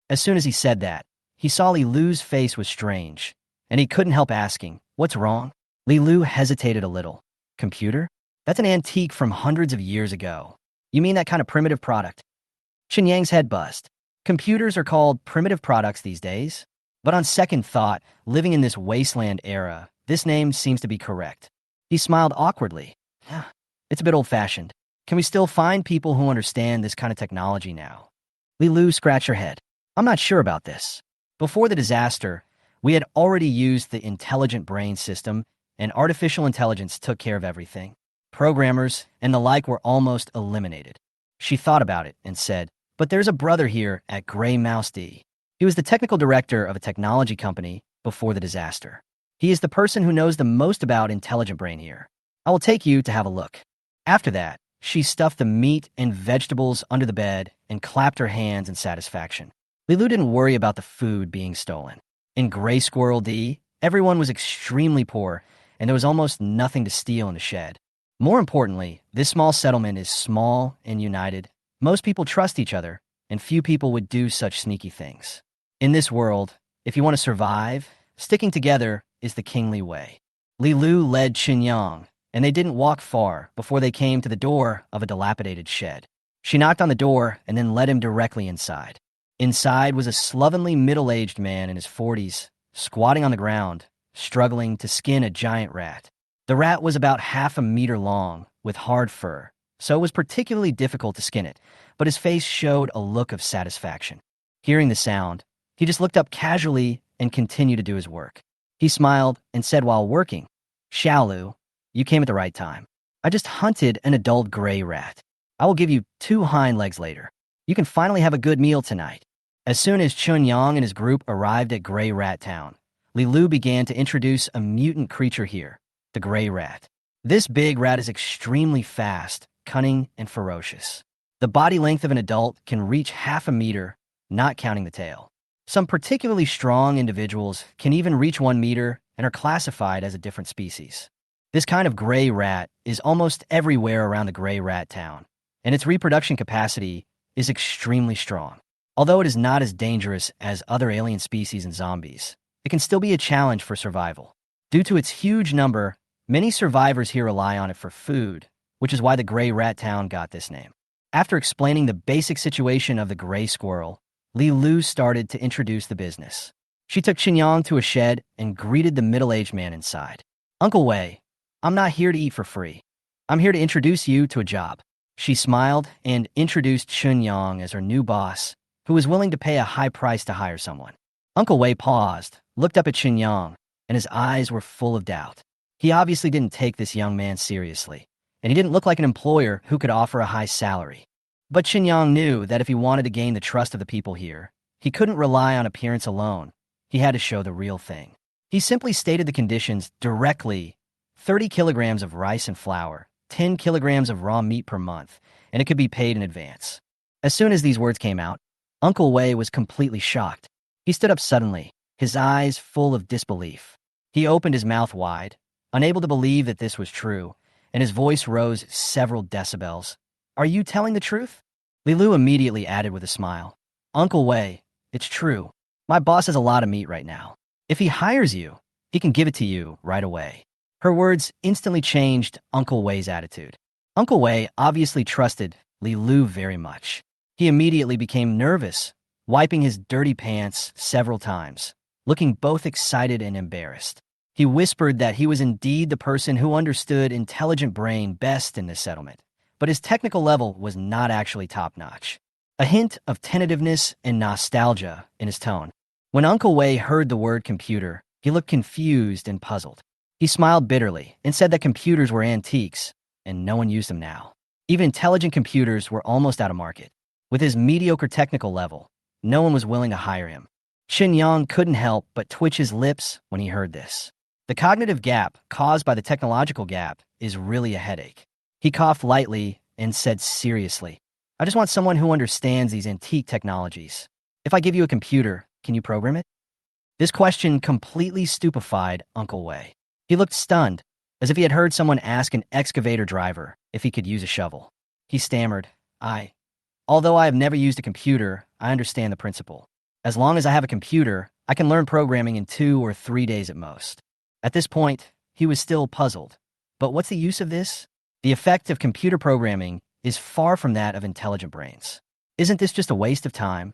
As soon as he said that, he saw Li Lu's face was strange, and he couldn't help asking, what's wrong? Li Lu hesitated a little. Computer? That's an antique from hundreds of years ago. You mean that kind of primitive product? Qinyang's head buzzed. Computers are called primitive products these days. But on second thought, living in this wasteland era, this name seems to be correct. He smiled awkwardly. Yeah, it's a bit old-fashioned. Can we still find people who understand this kind of technology now? Li Lu scratched her head. I'm not sure about this. Before the disaster, we had already used the intelligent brain system, and artificial intelligence took care of everything. Programmers and the like were almost eliminated. She thought about it and said, but there's a brother here at Gray Mouse D. He was the technical director of a technology company before the disaster. He is the person who knows the most about intelligent brain here. I will take you to have a look. After that, she stuffed the meat and vegetables under the bed and clapped her hands in satisfaction. Li Lu didn't worry about the food being stolen. In Gray Squirrel D, everyone was extremely poor, and there was almost nothing to steal in the shed. More importantly, this small settlement is small and united. Most people trust each other, and few people would do such sneaky things. In this world, if you want to survive, sticking together is the kingly way. Li Lu led Qinyang, and they didn't walk far before they came to the door of a dilapidated shed. She knocked on the door and then led him directly inside. Inside was a slovenly middle-aged man in his 40s, squatting on the ground, struggling to skin a giant rat. The rat was about half a meter long, with hard fur, so it was particularly difficult to skin it, but his face showed a look of satisfaction. Hearing the sound, he just looked up casually and continued to do his work. He smiled and said while working, Xiaolu, you came at the right time. I just hunted an adult gray rat. I will give you 2 hind legs later. You can finally have a good meal tonight. As soon as Chun Yang and his group arrived at Gray Rat Town, Li Lu began to introduce a mutant creature here, the Gray Rat. This big rat is extremely fast, cunning, and ferocious. The body length of an adult can reach half a meter, not counting the tail. Some particularly strong individuals can even reach 1 meter and are classified as a different species. This kind of gray rat is almost everywhere around the Gray Rat Town, and its reproduction capacity is extremely strong. Although it is not as dangerous as other alien species and zombies, it can still be a challenge for survival. Due to its huge number, many survivors here rely on it for food, which is why the Gray Rat Town got this name. After explaining the basic situation of the gray squirrel, Li Lu started to introduce the business. She took Qinyang to a shed and greeted the middle-aged man inside. Uncle Wei, I'm not here to eat for free. I'm here to introduce you to a job. She smiled and introduced Qinyang as her new boss, who was willing to pay a high price to hire someone. Uncle Wei paused, looked up at Qinyang, and his eyes were full of doubt. He obviously didn't take this young man seriously, and he didn't look like an employer who could offer a high salary. But Qinyang knew that if he wanted to gain the trust of the people here, he couldn't rely on appearance alone. He had to show the real thing. He simply stated the conditions directly: 30 kilograms of rice and flour, 10 kilograms of raw meat per month, and it could be paid in advance. As soon as these words came out, Uncle Wei was completely shocked. He stood up suddenly, his eyes full of disbelief. He opened his mouth wide, unable to believe that this was true, and his voice rose several decibels. Are you telling the truth? Li Lu immediately added with a smile. Uncle Wei, it's true. My boss has a lot of meat right now. If he hires you, he can give it to you right away. Her words instantly changed Uncle Wei's attitude. Uncle Wei obviously trusted Li Lu very much. He immediately became nervous, wiping his dirty pants several times, looking both excited and embarrassed. He whispered that he was indeed the person who understood intelligent brain best in this settlement, but his technical level was not actually top-notch. A hint of tentativeness and nostalgia in his tone. When Uncle Wei heard the word computer, he looked confused and puzzled. He smiled bitterly and said that computers were antiques, and no one used them now. Even intelligent computers were almost out of market. With his mediocre technical level, no one was willing to hire him. Qinyang couldn't help but twitch his lips when he heard this. The cognitive gap caused by the technological gap is really a headache. He coughed lightly and said seriously, I just want someone who understands these antique technologies. If I give you a computer, can you program it? This question completely stupefied Uncle Wei. He looked stunned, as if he had heard someone ask an excavator driver if he could use a shovel. He stammered, Although I have never used a computer, I understand the principle. As long as I have a computer, I can learn programming in 2 or 3 days at most. At this point, he was still puzzled. But what's the use of this? The effect of computer programming is far from that of intelligent brains. Isn't this just a waste of time?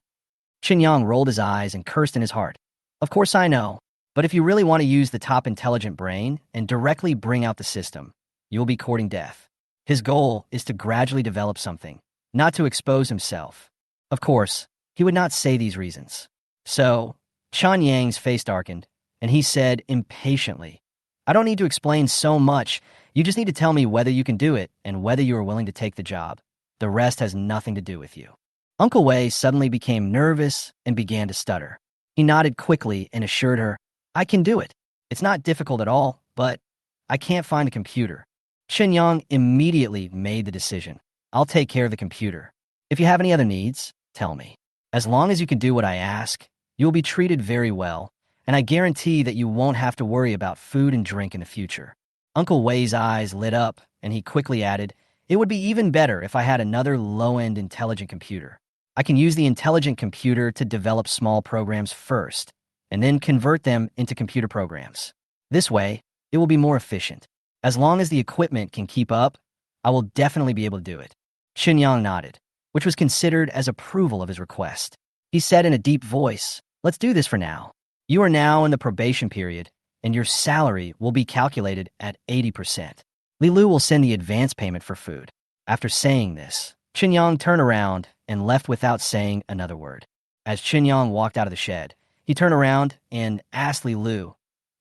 Qinyang rolled his eyes and cursed in his heart. Of course I know, but if you really want to use the top intelligent brain and directly bring out the system, you will be courting death. His goal is to gradually develop something, not to expose himself. Of course, he would not say these reasons. So, Chan Yang's face darkened, and he said impatiently, I don't need to explain so much. You just need to tell me whether you can do it and whether you are willing to take the job. The rest has nothing to do with you. Uncle Wei suddenly became nervous and began to stutter. He nodded quickly and assured her, I can do it. It's not difficult at all, but I can't find the computer. Qinyang immediately made the decision. I'll take care of the computer. If you have any other needs, tell me. As long as you can do what I ask, you will be treated very well, and I guarantee that you won't have to worry about food and drink in the future. Uncle Wei's eyes lit up, and he quickly added, It would be even better if I had another low-end intelligent computer. I can use the intelligent computer to develop small programs first, and then convert them into computer programs. This way, it will be more efficient. As long as the equipment can keep up, I will definitely be able to do it. Qinyang nodded, which was considered as approval of his request. He said in a deep voice, Let's do this for now. You are now in the probation period, and your salary will be calculated at 80%. Li Lu will send the advance payment for food. After saying this, Qinyang turned around and left without saying another word. As Qinyang walked out of the shed, he turned around and asked Li Lu,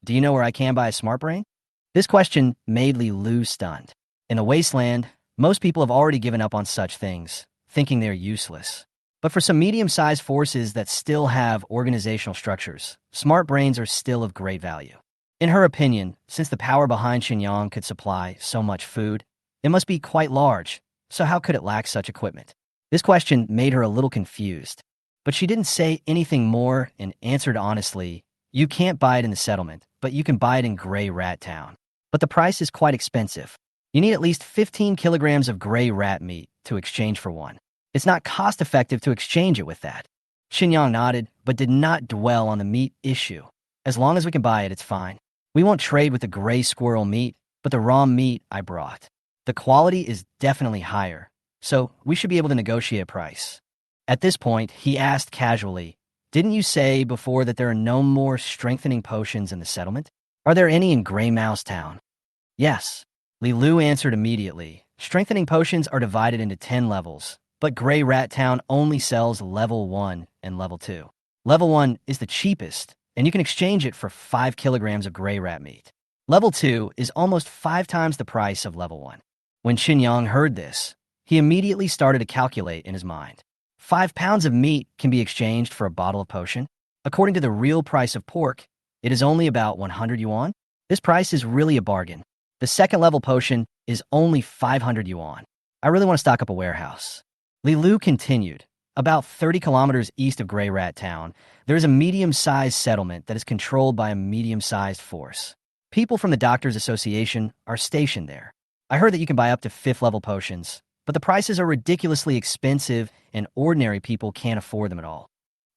Do you know where I can buy a smart brain? This question made Li Lu stunned. In the wasteland, Most people have already given up on such things, thinking they're useless. But for some medium-sized forces that still have organizational structures, smart brains are still of great value. In her opinion, since the power behind Xinyang could supply so much food, it must be quite large, so how could it lack such equipment? This question made her a little confused, but she didn't say anything more and answered honestly, "You can't buy it in the settlement, but you can buy it in Gray Rat Town. But the price is quite expensive. You need at least 15 kilograms of gray rat meat to exchange for one. It's not cost-effective to exchange it with that." Xinyang nodded, but did not dwell on the meat issue. "As long as we can buy it, it's fine. We won't trade with the gray squirrel meat, but the raw meat I brought. The quality is definitely higher, so we should be able to negotiate a price." At this point, he asked casually, "Didn't you say before that there are no more strengthening potions in the settlement? Are there any in Gray Mouse Town?" "Yes." Li Lu answered immediately. "Strengthening potions are divided into 10 levels, but Gray Rat Town only sells level 1 and level 2. Level 1 is the cheapest, and you can exchange it for 5 kilograms of gray rat meat. Level 2 is almost 5 times the price of level 1. When Xinyang heard this, he immediately started to calculate in his mind. 5 pounds of meat can be exchanged for a bottle of potion? According to the real price of pork, it is only about 100 yuan. This price is really a bargain. The second level potion is only 500 yuan. I really want to stock up a warehouse." Li Lu continued. "About 30 kilometers east of Gray Rat Town, there is a medium-sized settlement that is controlled by a medium-sized force. People from the Doctors Association are stationed there. I heard that you can buy up to 5th level potions, but the prices are ridiculously expensive and ordinary people can't afford them at all."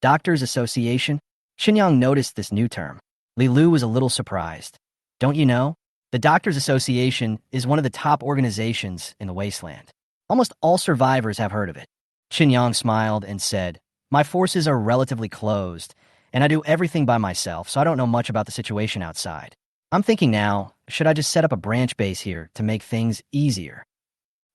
Doctors Association? Xinyang noticed this new term. Li Lu was a little surprised. "Don't you know? The Doctors Association is one of the top organizations in the wasteland. Almost all survivors have heard of it." Xinyang smiled and said, "My forces are relatively closed, and I do everything by myself, so I don't know much about the situation outside. I'm thinking now, should I just set up a branch base here to make things easier?"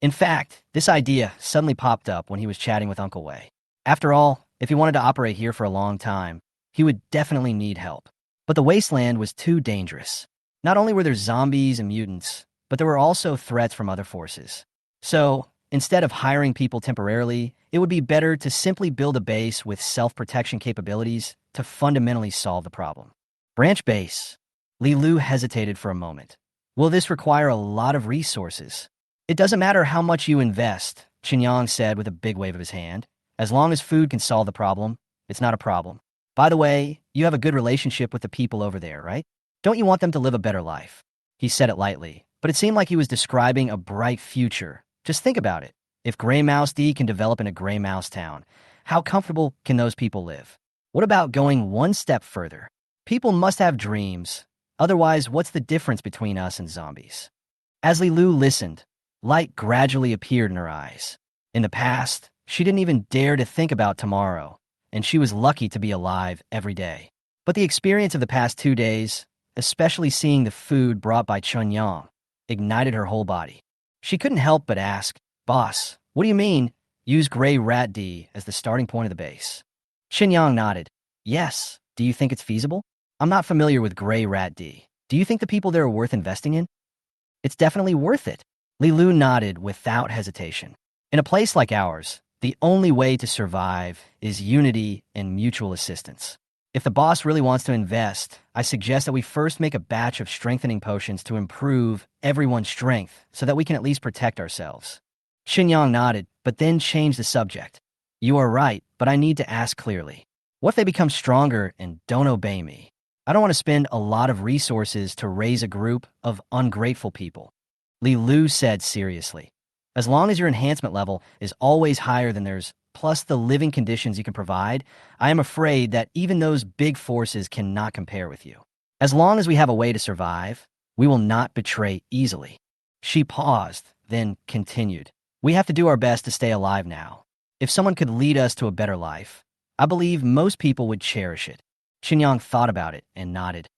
In fact, this idea suddenly popped up when he was chatting with Uncle Wei. After all, if he wanted to operate here for a long time, he would definitely need help. But the wasteland was too dangerous. Not only were there zombies and mutants, but there were also threats from other forces. So, instead of hiring people temporarily, it would be better to simply build a base with self-protection capabilities to fundamentally solve the problem. Branch base. Li Lu hesitated for a moment. "Will this require a lot of resources?" "It doesn't matter how much you invest," Xinyang said with a big wave of his hand. "As long as food can solve the problem, it's not a problem. By the way, you have a good relationship with the people over there, right? Don't you want them to live a better life?" He said it lightly, but it seemed like he was describing a bright future. Just think about it. If Gray Mouse D can develop in a Gray Mouse Town, how comfortable can those people live? What about going one step further? People must have dreams. Otherwise, what's the difference between us and zombies? As Li Lu listened, light gradually appeared in her eyes. In the past, she didn't even dare to think about tomorrow, and she was lucky to be alive every day. But the experience of the past 2 days, especially seeing the food brought by Xinyang, ignited her whole body. She couldn't help but ask, "Boss, what do you mean, use Gray Rat D as the starting point of the base?" Xinyang nodded. "Yes, do you think it's feasible? I'm not familiar with Gray Rat D. Do you think the people there are worth investing in?" "It's definitely worth it." Li Lu nodded without hesitation. "In a place like ours, the only way to survive is unity and mutual assistance. If the boss really wants to invest, I suggest that we first make a batch of strengthening potions to improve everyone's strength so that we can at least protect ourselves." Xinyang nodded, but then changed the subject. "You are right, but I need to ask clearly. What if they become stronger and don't obey me? I don't want to spend a lot of resources to raise a group of ungrateful people." Li Lu said seriously, "As long as your enhancement level is always higher than theirs, plus the living conditions you can provide, I am afraid that even those big forces cannot compare with you. As long as we have a way to survive, we will not betray easily." She paused, then continued, "We have to do our best to stay alive now. If someone could lead us to a better life, I believe most people would cherish it." Xinyang thought about it and nodded.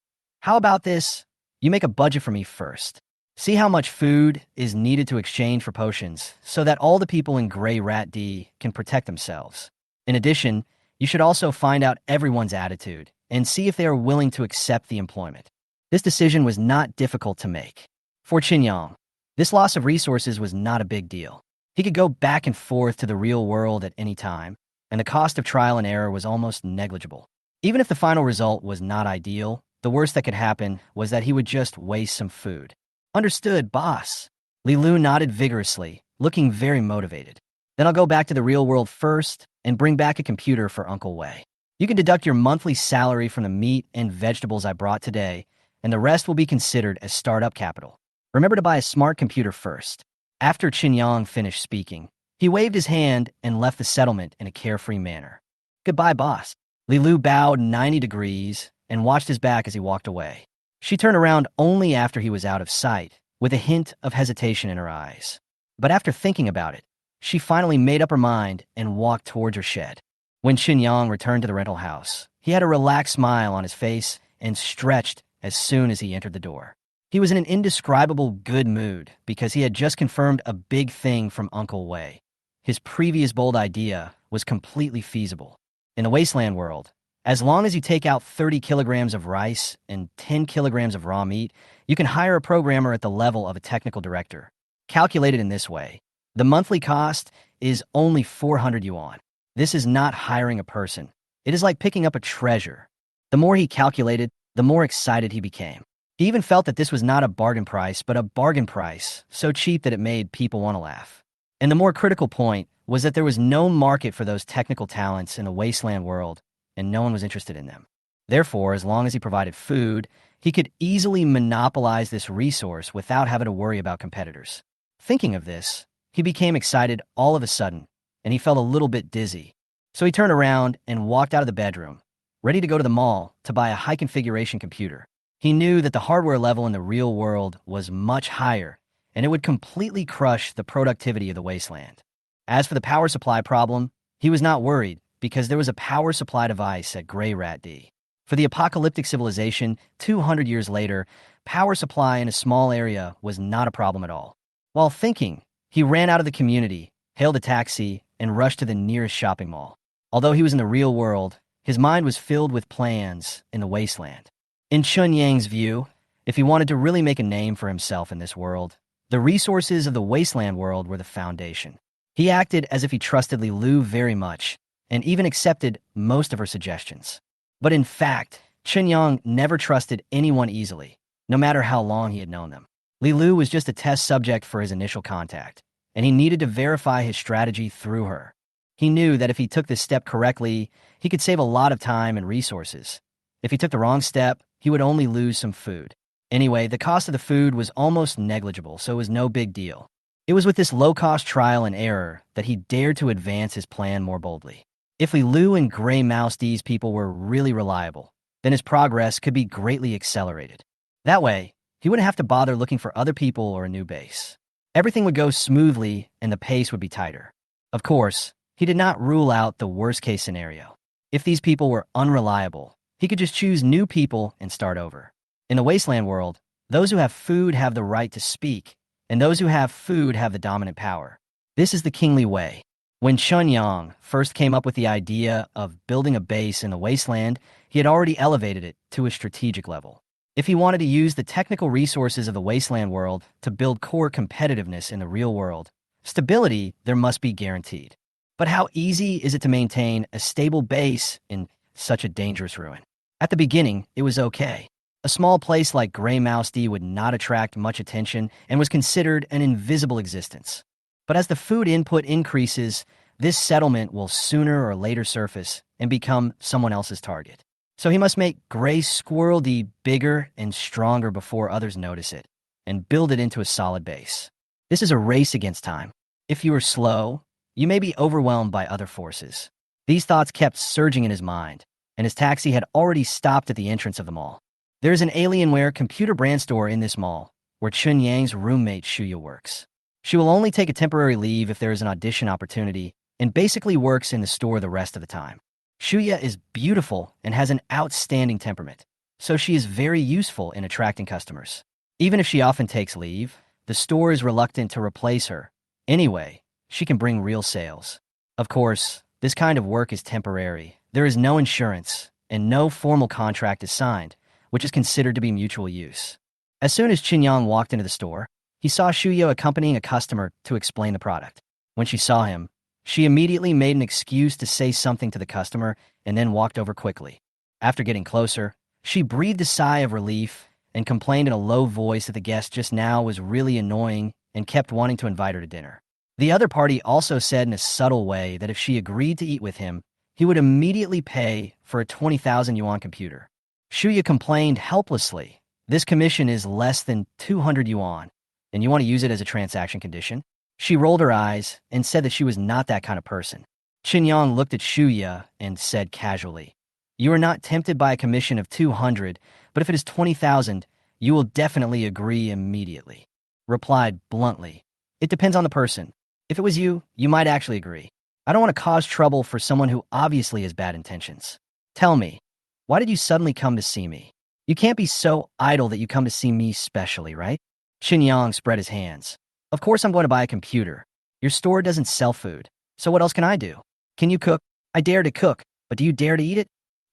"How about this? You make a budget for me first. See how much food is needed to exchange for potions so that all the people in Gray Rat D can protect themselves. In addition, you should also find out everyone's attitude and see if they are willing to accept the employment." This decision was not difficult to make. For Xinyang, This loss of resources was not a big deal. He could go back and forth to the real world at any time, and the cost of trial and error was almost negligible. Even if the final result was not ideal, the worst that could happen was that he would just waste some food. Understood, boss. Lilu nodded vigorously, looking very motivated. Then I'll go back to the real world first and bring back a computer for Uncle Wei. You can deduct your monthly salary from the meat and vegetables I brought today, and the rest will be considered as startup capital. Remember to buy a smart computer first. After Qinyang finished speaking, he waved his hand and left the settlement in a carefree manner. Goodbye, boss. Lilu bowed 90 degrees and watched his back as he walked away. She turned around only after he was out of sight, with a hint of hesitation in her eyes. But after thinking about it, she finally made up her mind and walked towards her shed. When Qinyang returned to the rental house, he had a relaxed smile on his face and stretched as soon as he entered the door. He was in an indescribable good mood because he had just confirmed a big thing from Uncle Wei. His previous bold idea was completely feasible. In the wasteland world, as long as you take out 30 kilograms of rice and 10 kilograms of raw meat, you can hire a programmer at the level of a technical director. Calculated in this way, the monthly cost is only 400 yuan. This is not hiring a person. It is like picking up a treasure. The more he calculated, the more excited he became. He even felt that this was not a bargain price, but a bargain price, so cheap that it made people want to laugh. And the more critical point was that there was no market for those technical talents in the wasteland world, and no one was interested in them. Therefore, as long as he provided food, he could easily monopolize this resource without having to worry about competitors. Thinking of this, he became excited all of a sudden, and he felt a little bit dizzy. So he turned around and walked out of the bedroom, ready to go to the mall to buy a high-configuration computer. He knew that the hardware level in the real world was much higher, and it would completely crush the productivity of the wasteland. As for the power supply problem, he was not worried because there was a power supply device at Grey Rat D. For the apocalyptic civilization, 200 years later, power supply in a small area was not a problem at all. While thinking, he ran out of the community, hailed a taxi, and rushed to the nearest shopping mall. Although he was in the real world, his mind was filled with plans in the wasteland. In Chunyang's view, if he wanted to really make a name for himself in this world, the resources of the wasteland world were the foundation. He acted as if he trusted Lilu very much, and even accepted most of her suggestions. But in fact, Chunyang never trusted anyone easily, no matter how long he had known them. Lilu was just a test subject for his initial contact, and he needed to verify his strategy through her. He knew that if he took this step correctly, he could save a lot of time and resources. If he took the wrong step, he would only lose some food. Anyway, the cost of the food was almost negligible, so it was no big deal. It was with this low-cost trial and error that he dared to advance his plan more boldly. If Lilu and Grey Mouse D's people were really reliable, then his progress could be greatly accelerated. That way, he wouldn't have to bother looking for other people or a new base. Everything would go smoothly and the pace would be tighter. Of course, he did not rule out the worst-case scenario. If these people were unreliable, he could just choose new people and start over. In the wasteland world, those who have food have the right to speak, and those who have food have the dominant power. This is the kingly way. When Chunyang first came up with the idea of building a base in the wasteland, he had already elevated it to a strategic level. If he wanted to use the technical resources of the wasteland world to build core competitiveness in the real world, stability there must be guaranteed. But how easy is it to maintain a stable base in such a dangerous ruin? At the beginning, it was okay. A small place like Grey Mouse D would not attract much attention and was considered an invisible existence. But as the food input increases, this settlement will sooner or later surface and become someone else's target. So he must make Grey Squirrel D bigger and stronger before others notice it, and build it into a solid base. This is a race against time. If you are slow, you may be overwhelmed by other forces. These thoughts kept surging in his mind, and his taxi had already stopped at the entrance of the mall. There is an Alienware computer brand store in this mall, where Chunyang's roommate Shuya works. She will only take a temporary leave if there is an audition opportunity, and basically works in the store the rest of the time. Shuya is beautiful and has an outstanding temperament, so she is very useful in attracting customers. Even if she often takes leave, the store is reluctant to replace her. Anyway, she can bring real sales. Of course, this kind of work is temporary. There is no insurance, and no formal contract is signed, which is considered to be mutual use. As soon as Chunyang walked into the store, he saw Shuya accompanying a customer to explain the product. When she saw him, she immediately made an excuse to say something to the customer and then walked over quickly. After getting closer, she breathed a sigh of relief and complained in a low voice that the guest just now was really annoying and kept wanting to invite her to dinner. The other party also said in a subtle way that if she agreed to eat with him, he would immediately pay for a 20,000 yuan computer. Shuya complained helplessly. This commission is less than 200 yuan, and you want to use it as a transaction condition? She rolled her eyes and said that she was not that kind of person. Qinyang looked at Shuya and said casually, "You are not tempted by a commission of 200, but if it is 20,000, you will definitely agree immediately." Replied bluntly, "It depends on the person. If it was you, you might actually agree. I don't want to cause trouble for someone who obviously has bad intentions. Tell me, why did you suddenly come to see me? You can't be so idle that you come to see me specially, right?" Qinyang spread his hands. "Of course I'm going to buy a computer. Your store doesn't sell food, so what else can I do? Can you cook? I dare to cook, but do you dare to eat it?"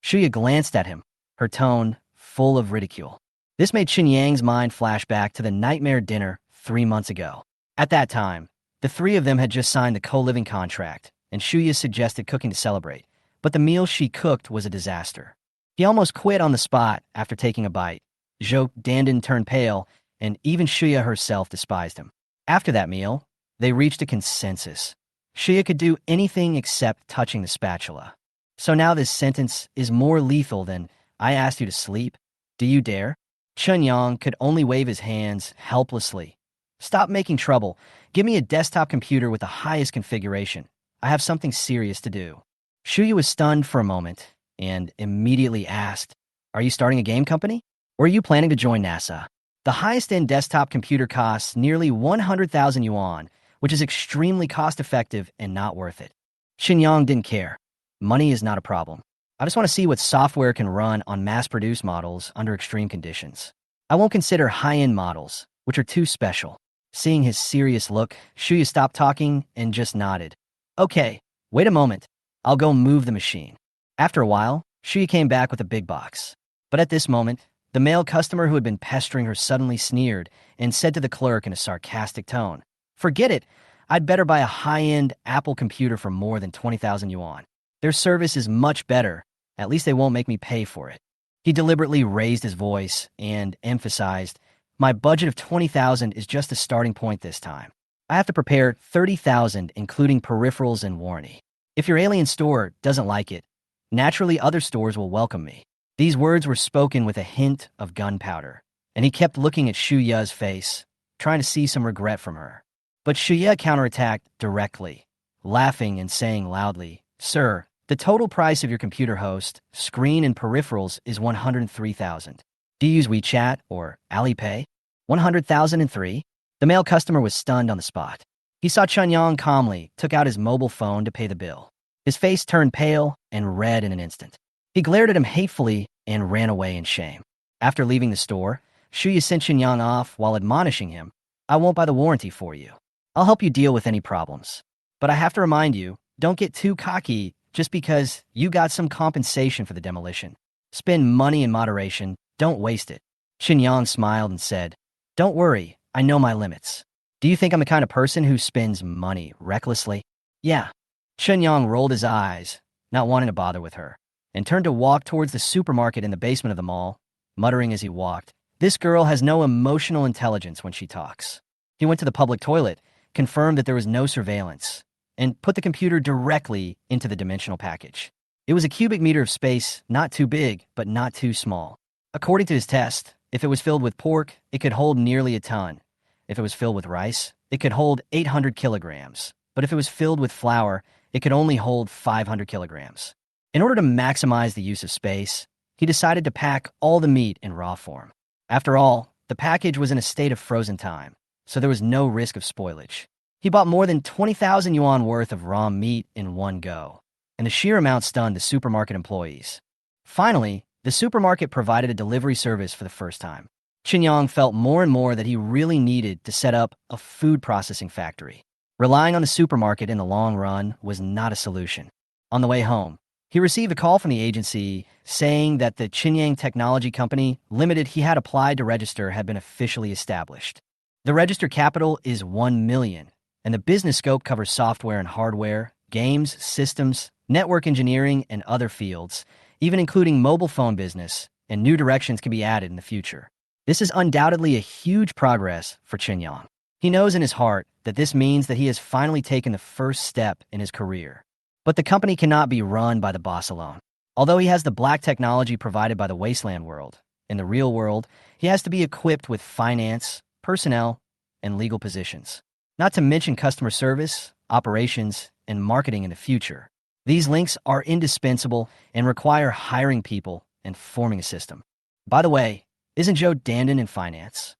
Shuya glanced at him, her tone full of ridicule. This made Qinyang's mind flash back to the nightmare dinner 3 months ago. At that time, the three of them had just signed the co-living contract, and Shuya suggested cooking to celebrate, but the meal she cooked was a disaster. He almost quit on the spot after taking a bite. Zhou Dandin turned pale, and even Shuya herself despised him. After that meal, they reached a consensus. Shuya could do anything except touching the spatula. So now this sentence is more lethal than, "I asked you to sleep. Do you dare?" Chunyang could only wave his hands helplessly. "Stop making trouble. Give me a desktop computer with the highest configuration. I have something serious to do." Shuya was stunned for a moment and immediately asked, "Are you starting a game company? Or are you planning to join NASA?" The highest-end desktop computer costs nearly 100,000 yuan, which is extremely cost-effective and not worth it. Qinyang didn't care. Money is not a problem. I just want to see what software can run on mass-produced models under extreme conditions. I won't consider high-end models, which are too special. Seeing his serious look, Shuya stopped talking and just nodded. "Okay, wait a moment. I'll go move the machine." After a while, Shuya came back with a big box. But at this moment, the male customer who had been pestering her suddenly sneered and said to the clerk in a sarcastic tone, "Forget it. I'd better buy a high-end Apple computer for more than 20,000 yuan. Their service is much better. At least they won't make me pay for it." He deliberately raised his voice and emphasized, "My budget of 20,000 is just a starting point this time. I have to prepare 30,000 including peripherals and warranty. If your alien store doesn't like it, naturally other stores will welcome me." These words were spoken with a hint of gunpowder, and he kept looking at Shuya's face, trying to see some regret from her. But Shuya counterattacked directly, laughing and saying loudly, "Sir, the total price of your computer host, screen, and peripherals is 103,000. Do you use WeChat or Alipay? 100,003? The male customer was stunned on the spot. He saw Chunyang calmly, took out his mobile phone to pay the bill. His face turned pale and red in an instant. He glared at him hatefully and ran away in shame. After leaving the store, Shuya sent Chunyang off while admonishing him, "I won't buy the warranty for you. I'll help you deal with any problems. But I have to remind you, don't get too cocky just because you got some compensation for the demolition. Spend money in moderation, don't waste it." Chunyang smiled and said, "Don't worry, I know my limits. Do you think I'm the kind of person who spends money recklessly?" "Yeah." Chunyang rolled his eyes, not wanting to bother with her, and turned to walk towards the supermarket in the basement of the mall, muttering as he walked, "This girl has no emotional intelligence when she talks." He went to the public toilet, confirmed that there was no surveillance, and put the computer directly into the dimensional package. It was a cubic meter of space, not too big, but not too small. According to his test, if it was filled with pork, it could hold nearly a ton. If it was filled with rice, it could hold 800 kilograms. But if it was filled with flour, it could only hold 500 kilograms. In order to maximize the use of space, he decided to pack all the meat in raw form. After all, the package was in a state of frozen time, so there was no risk of spoilage. He bought more than 20,000 yuan worth of raw meat in one go, and the sheer amount stunned the supermarket employees. Finally, the supermarket provided a delivery service for the first time. Qinyang felt more and more that he really needed to set up a food processing factory. Relying on the supermarket in the long run was not a solution. On the way home, he received a call from the agency saying that the Qinyang Technology Company Limited he had applied to register had been officially established. The registered capital is 1 million, and the business scope covers software and hardware, games, systems, network engineering, and other fields, even including mobile phone business, and new directions can be added in the future. This is undoubtedly a huge progress for Chen Yang. He knows in his heart that this means that he has finally taken the first step in his career. But the company cannot be run by the boss alone. Although he has the black technology provided by the wasteland world, in the real world, he has to be equipped with finance, personnel, and legal positions. Not to mention customer service, operations, and marketing in the future. These links are indispensable and require hiring people and forming a system. By the way, isn't Joe Dandon in finance?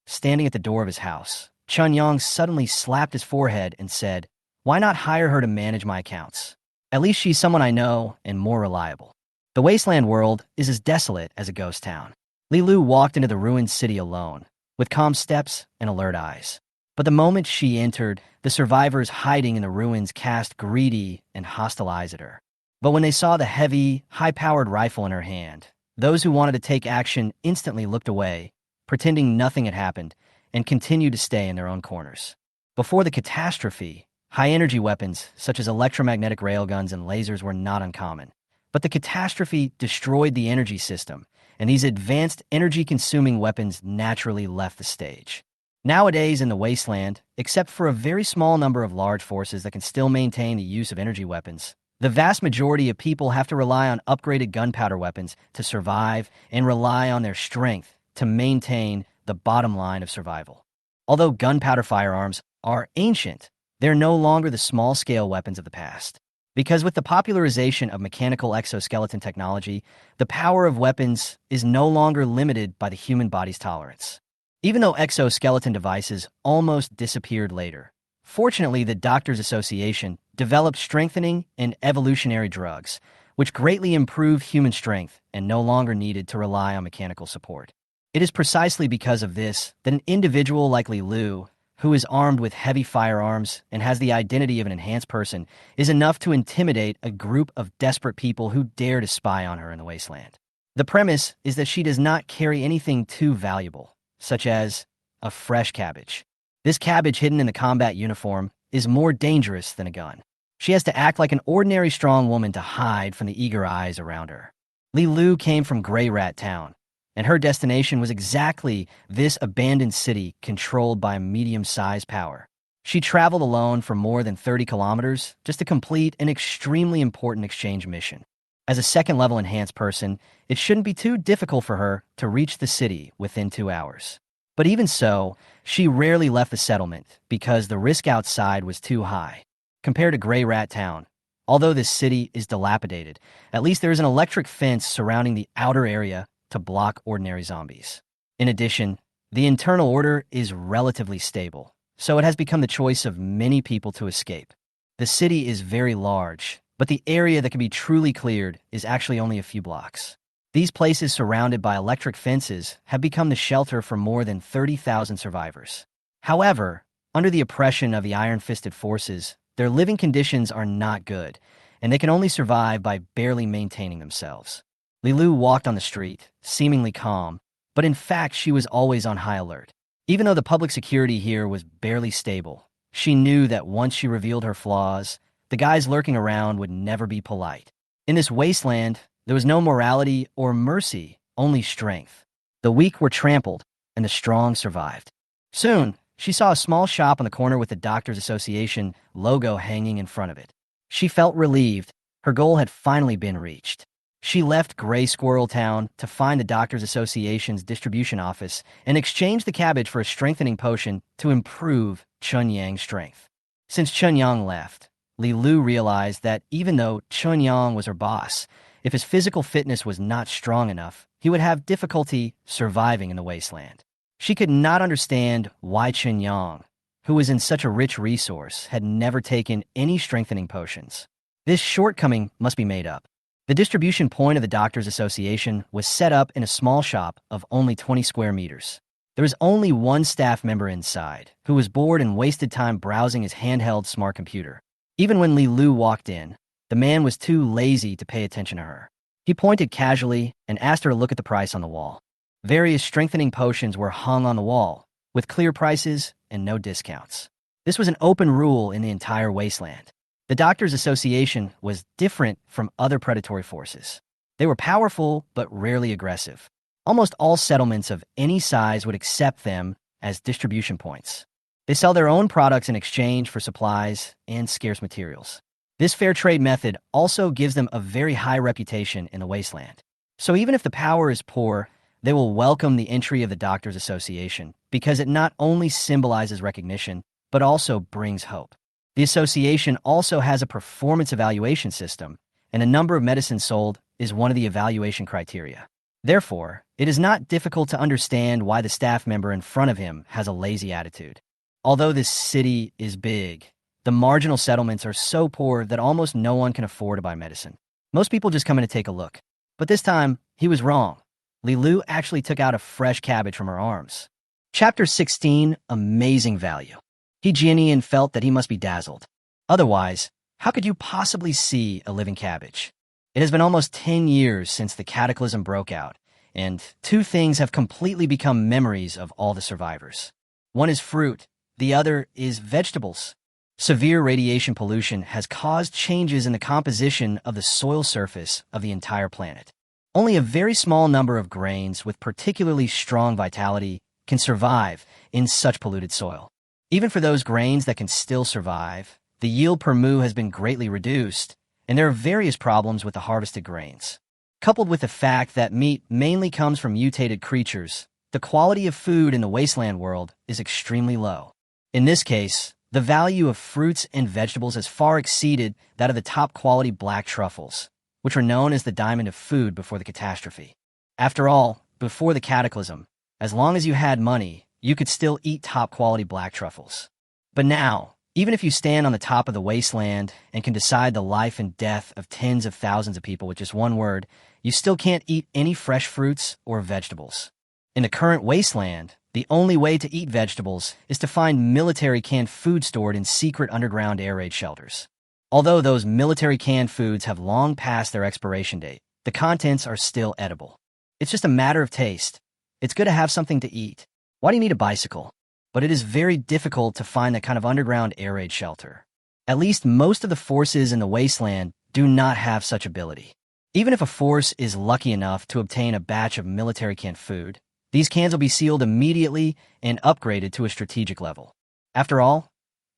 Standing at the door of his house, Chun Yang suddenly slapped his forehead and said, "Why not hire her to manage my accounts? At least she's someone I know and more reliable." The wasteland world is as desolate as a ghost town. Li Lu walked into the ruined city alone, with calm steps and alert eyes. But the moment she entered, the survivors hiding in the ruins cast greedy and hostile eyes at her. But when they saw the heavy, high-powered rifle in her hand, those who wanted to take action instantly looked away, pretending nothing had happened, and continued to stay in their own corners. Before the catastrophe, high-energy weapons, such as electromagnetic railguns and lasers, were not uncommon. But the catastrophe destroyed the energy system, and these advanced energy-consuming weapons naturally left the stage. Nowadays in the wasteland, except for a very small number of large forces that can still maintain the use of energy weapons, the vast majority of people have to rely on upgraded gunpowder weapons to survive and rely on their strength to maintain the bottom line of survival. Although gunpowder firearms are ancient, they're no longer the small-scale weapons of the past. Because with the popularization of mechanical exoskeleton technology, the power of weapons is no longer limited by the human body's tolerance. Even though exoskeleton devices almost disappeared later, fortunately the Doctors Association developed strengthening and evolutionary drugs, which greatly improved human strength and no longer needed to rely on mechanical support. It is precisely because of this that an individual like Li Lu, who is armed with heavy firearms and has the identity of an enhanced person, is enough to intimidate a group of desperate people who dare to spy on her in the wasteland. The premise is that she does not carry anything too valuable, such as a fresh cabbage. This cabbage hidden in the combat uniform is more dangerous than a gun. She has to act like an ordinary strong woman to hide from the eager eyes around her. Li Lu came from Grey Rat Town, and her destination was exactly this abandoned city controlled by a medium-sized power. She traveled alone for more than 30 kilometers just to complete an extremely important exchange mission. As a second-level enhanced person, it shouldn't be too difficult for her to reach the city within 2 hours. But even so, she rarely left the settlement because the risk outside was too high. Compared to Grey Rat Town, although this city is dilapidated, at least there is an electric fence surrounding the outer area to block ordinary zombies. In addition, the internal order is relatively stable, so it has become the choice of many people to escape. The city is very large, but the area that can be truly cleared is actually only a few blocks. These places surrounded by electric fences have become the shelter for more than 30,000 survivors. However, under the oppression of the iron-fisted forces, their living conditions are not good, and they can only survive by barely maintaining themselves. Li Lu walked on the street, seemingly calm, but in fact she was always on high alert. Even though the public security here was barely stable, she knew that once she revealed her flaws, the guys lurking around would never be polite. In this wasteland, there was no morality or mercy, only strength. The weak were trampled, and the strong survived. Soon, she saw a small shop on the corner with the Doctors Association logo hanging in front of it. She felt relieved. Her goal had finally been reached. She left Gray Squirrel Town to find the Doctors Association's distribution office and exchanged the cabbage for a strengthening potion to improve Chun Yang's strength. Since Chun Yang left, Li Lu realized that even though Chun Yang was her boss, if his physical fitness was not strong enough, he would have difficulty surviving in the wasteland. She could not understand why Chun Yang, who was in such a rich resource, had never taken any strengthening potions. This shortcoming must be made up. The distribution point of the Doctors Association was set up in a small shop of only 20 square meters. There was only one staff member inside, who was bored and wasted time browsing his handheld smart computer. Even when Li Lu walked in, the man was too lazy to pay attention to her. He pointed casually and asked her to look at the price on the wall. Various strengthening potions were hung on the wall, with clear prices and no discounts. This was an open rule in the entire wasteland. The Doctors' Association was different from other predatory forces. They were powerful but rarely aggressive. Almost all settlements of any size would accept them as distribution points. They sell their own products in exchange for supplies and scarce materials. This fair trade method also gives them a very high reputation in the wasteland. So even if the power is poor, they will welcome the entry of the Doctors' Association because it not only symbolizes recognition, but also brings hope. The association also has a performance evaluation system, and the number of medicines sold is one of the evaluation criteria. Therefore, it is not difficult to understand why the staff member in front of him has a lazy attitude. Although this city is big, the marginal settlements are so poor that almost no one can afford to buy medicine. Most people just come in to take a look. But this time, he was wrong. Li Lu actually took out a fresh cabbage from her arms. Chapter 16, Amazing Value. He Jianian felt that he must be dazzled. Otherwise, how could you possibly see a living cabbage? It has been almost 10 years since the cataclysm broke out, and two things have completely become memories of all the survivors. One is fruit, the other is vegetables. Severe radiation pollution has caused changes in the composition of the soil surface of the entire planet. Only a very small number of grains with particularly strong vitality can survive in such polluted soil. Even for those grains that can still survive, the yield per mu has been greatly reduced, and there are various problems with the harvested grains. Coupled with the fact that meat mainly comes from mutated creatures, the quality of food in the wasteland world is extremely low. In this case, the value of fruits and vegetables has far exceeded that of the top-quality black truffles, which were known as the diamond of food before the catastrophe. After all, before the cataclysm, as long as you had money, you could still eat top-quality black truffles. But now, even if you stand on the top of the wasteland and can decide the life and death of tens of thousands of people with just one word, you still can't eat any fresh fruits or vegetables. In the current wasteland, the only way to eat vegetables is to find military canned food stored in secret underground air raid shelters. Although those military canned foods have long passed their expiration date, the contents are still edible. It's just a matter of taste. It's good to have something to eat. Why do you need a bicycle? But it is very difficult to find that kind of underground air raid shelter. At least most of the forces in the wasteland do not have such ability. Even if a force is lucky enough to obtain a batch of military canned food, these cans will be sealed immediately and upgraded to a strategic level. After all,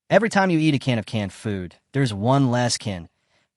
every time you eat a can of canned food, there's one less can.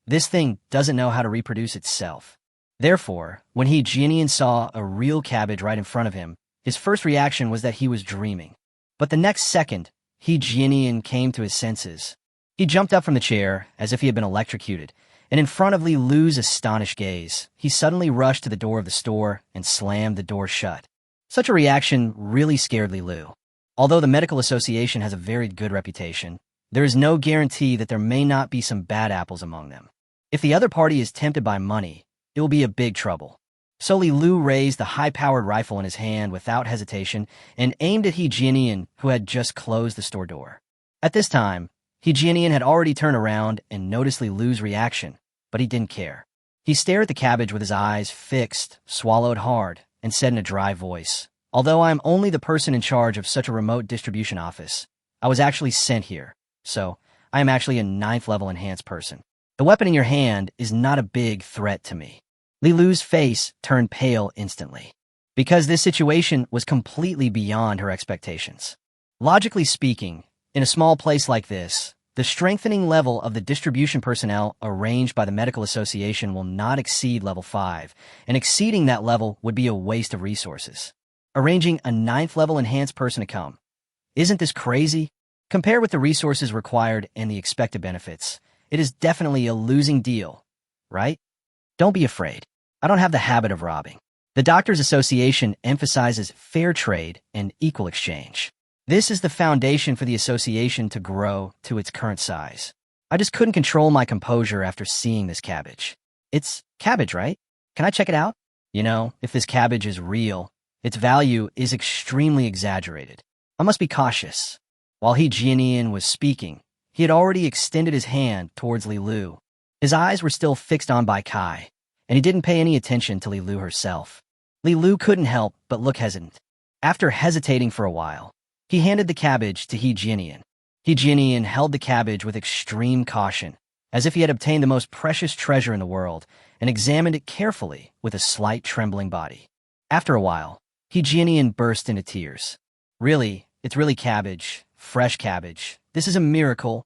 This thing doesn't know how to reproduce itself. Therefore, when he Jianian saw a real cabbage right in front of him, his first reaction was that he was dreaming. But the next second, he Jianian came to his senses. He jumped up from the chair as if he had been electrocuted, and in front of Li Lu's astonished gaze, he suddenly rushed to the door of the store and slammed the door shut. Such a reaction really scared Li Lu. Although the medical association has a very good reputation, there is no guarantee that there may not be some bad apples among them. If the other party is tempted by money, it will be a big trouble. So Li Lu raised the high-powered rifle in his hand without hesitation and aimed at He Jianian, who had just closed the store door. At this time, He Jianian had already turned around and noticed Li Lu's reaction, but he didn't care. He stared at the cabbage with his eyes fixed, swallowed hard, and said in a dry voice, "Although I am only the person in charge of such a remote distribution office, I was actually sent here, so I am actually a 9th level enhanced person. The weapon in your hand is not a big threat to me." Li Lu's face turned pale instantly, because this situation was completely beyond her expectations. Logically speaking, in a small place like this, the strengthening level of the distribution personnel arranged by the medical association will not exceed level 5, and exceeding that level would be a waste of resources. Arranging a 9th level enhanced person to come. Isn't this crazy? Compared with the resources required and the expected benefits, it is definitely a losing deal, right? Don't be afraid. I don't have the habit of robbing. The Doctors' Association emphasizes fair trade and equal exchange. This is the foundation for the association to grow to its current size. I just couldn't control my composure after seeing this cabbage. It's cabbage, right? Can I check it out? You know, if this cabbage is real, its value is extremely exaggerated. I must be cautious. While He Jianian was speaking, he had already extended his hand towards Li Lu. His eyes were still fixed on Bai Kai, and he didn't pay any attention to Li Lu herself. Li Lu couldn't help but look hesitant. After hesitating for a while, He handed the cabbage to He Jianian. He Jianian held the cabbage with extreme caution, as if he had obtained the most precious treasure in the world, and examined it carefully with a slight trembling body. After a while, He Jianian burst into tears. Really, it's really cabbage, fresh cabbage. This is a miracle.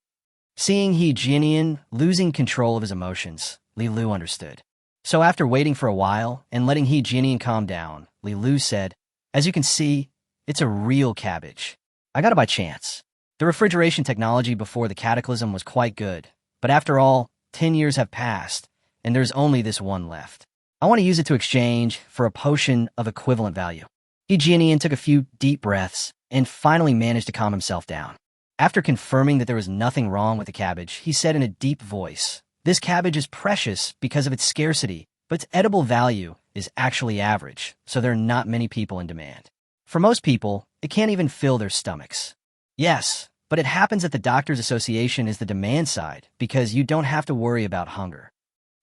Seeing He Jianian losing control of his emotions, Li Lu understood. So after waiting for a while and letting He Jianian calm down, Li Lu said, "As you can see, it's a real cabbage. I got it by chance. The refrigeration technology before the cataclysm was quite good, but after all, 10 years have passed, and there's only this one left. I want to use it to exchange for a potion of equivalent value." He Jianian took a few deep breaths and finally managed to calm himself down. After confirming that there was nothing wrong with the cabbage, he said in a deep voice, "This cabbage is precious because of its scarcity, but its edible value is actually average, so there are not many people in demand. For most people, it can't even fill their stomachs." Yes, but it happens that the Doctors Association is the demand side because you don't have to worry about hunger.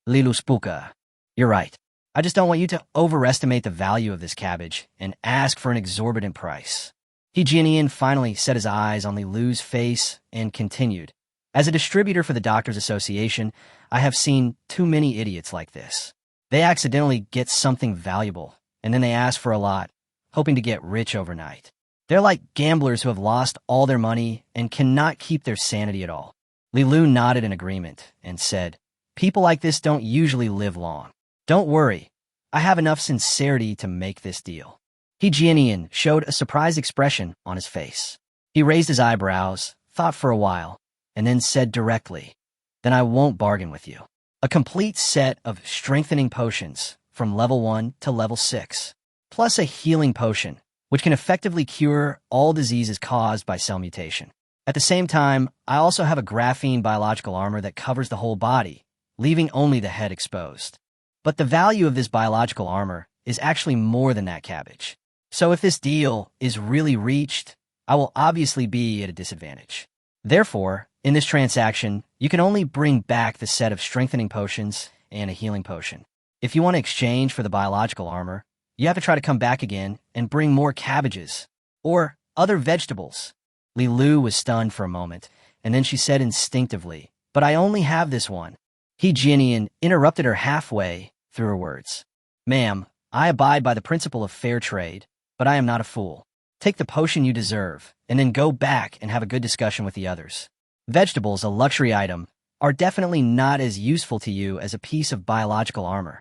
Lilu Spuka, you're right. I just don't want you to overestimate the value of this cabbage and ask for an exorbitant price. He Jianian finally set his eyes on Li Lu's face and continued, "As a distributor for the Doctors Association, I have seen too many idiots like this. They accidentally get something valuable, and then they ask for a lot, hoping to get rich overnight. They're like gamblers who have lost all their money and cannot keep their sanity at all." Li Lu nodded in agreement and said, "People like this don't usually live long. Don't worry, I have enough sincerity to make this deal." He Jianian showed a surprised expression on his face. He raised his eyebrows, thought for a while, and then said directly, "Then I won't bargain with you. A complete set of strengthening potions from level 1 to level 6, plus a healing potion, which can effectively cure all diseases caused by cell mutation. At the same time, I also have a graphene biological armor that covers the whole body, leaving only the head exposed. But the value of this biological armor is actually more than that cabbage. So if this deal is really reached, I will obviously be at a disadvantage. Therefore, in this transaction, you can only bring back the set of strengthening potions and a healing potion. If you want to exchange for the biological armor, you have to try to come back again and bring more cabbages or other vegetables." Li Lu was stunned for a moment, and then she said instinctively, "But I only have this one." He Jianian interrupted her halfway through her words. "Ma'am, I abide by the principle of fair trade, but I am not a fool. Take the potion you deserve, and then go back and have a good discussion with the others. Vegetables, a luxury item, are definitely not as useful to you as a piece of biological armor."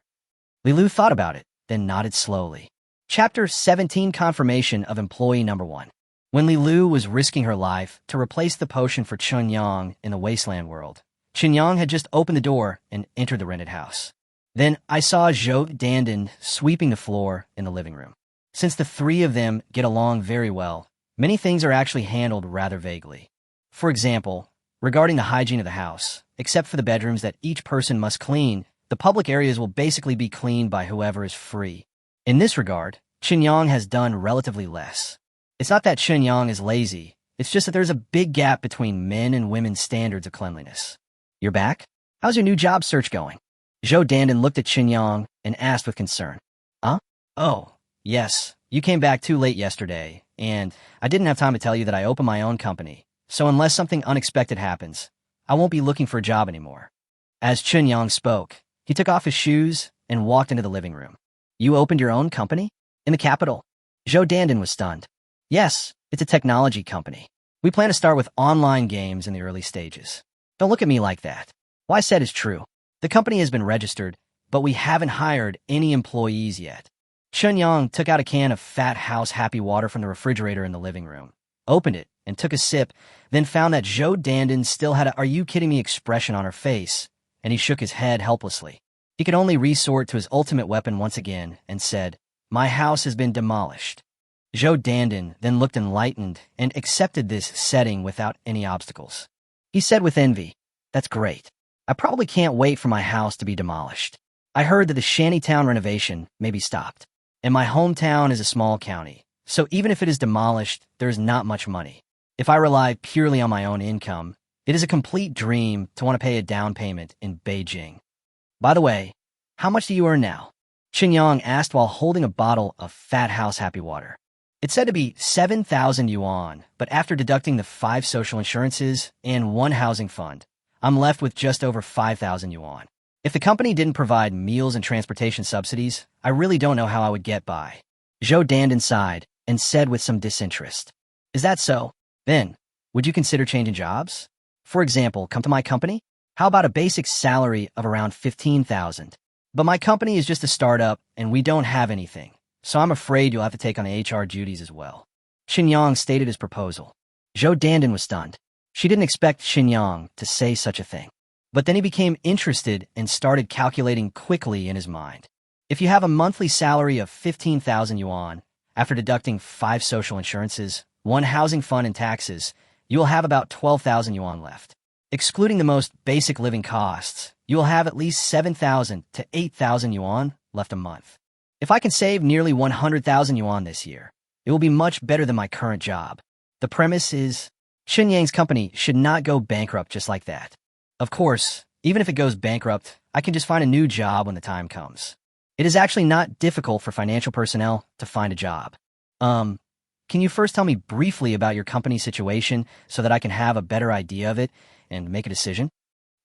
Li Lu thought about it, then nodded slowly. Chapter 17, Confirmation of Employee Number 1. When Li Lu was risking her life to replace the potion for Chun Yang in the wasteland world, Chun Yang had just opened the door and entered the rented house. Then I saw Zhou Dandan sweeping the floor in the living room. Since the three of them get along very well, many things are actually handled rather vaguely. For example, regarding the hygiene of the house, except for the bedrooms that each person must clean, the public areas will basically be cleaned by whoever is free. In this regard, Chun Yang has done relatively less. It's not that Chun Yang is lazy, it's just that there's a big gap between men and women's standards of cleanliness. "You're back? How's your new job search going?" Zhou Dandan looked at Chun Yang and asked with concern. "Huh? Oh, yes, you came back too late yesterday, and I didn't have time to tell you that I opened my own company, so unless something unexpected happens, I won't be looking for a job anymore." As Chun Yang spoke, he took off his shoes and walked into the living room. "You opened your own company? In the capital?" Zhou Dandan was stunned. "Yes, it's a technology company. We plan to start with online games in the early stages." "Don't look at me like that. What I said is true. The company has been registered, but we haven't hired any employees yet." Chun Yang took out a can of Fat House Happy Water from the refrigerator in the living room, opened it, and took a sip, then found that Zhou Dandan still had a "are you kidding me" expression on her face, and he shook his head helplessly. He could only resort to his ultimate weapon once again and said, "My house has been demolished." Zhou Dandan then looked enlightened and accepted this setting without any obstacles. He said with envy, "That's great. I probably can't wait for my house to be demolished. I heard that the shantytown renovation may be stopped, and my hometown is a small county, so even if it is demolished, there is not much money. If I rely purely on my own income, it is a complete dream to want to pay a down payment in Beijing. By the way, how much do you earn now?" Chun Yang asked while holding a bottle of Fat House Happy Water. It's said to be 7,000 yuan, but after deducting the 5 social insurances and 1 housing fund, I'm left with just over 5,000 yuan. If the company didn't provide meals and transportation subsidies, I really don't know how I would get by. Zhou Dandan sighed and said with some disinterest, "Is that so? Then, would you consider changing jobs? For example, come to my company? How about a basic salary of around 15,000? But my company is just a startup and we don't have anything, so I'm afraid you'll have to take on HR duties as well." Xinyang stated his proposal. Zhou Dandan was stunned. She didn't expect Xinyang to say such a thing. But then he became interested and started calculating quickly in his mind. If you have a monthly salary of 15,000 yuan, after deducting 5 social insurances, 1 housing fund and taxes, you will have about 12,000 yuan left. Excluding the most basic living costs, you will have at least 7,000 to 8,000 yuan left a month. If I can save nearly 100,000 yuan this year, it will be much better than my current job. The premise is, Xinyang's company should not go bankrupt just like that. Of course, even if it goes bankrupt, I can just find a new job when the time comes. It is actually not difficult for financial personnel to find a job. Can you first tell me briefly about your company's situation so that I can have a better idea of it and make a decision?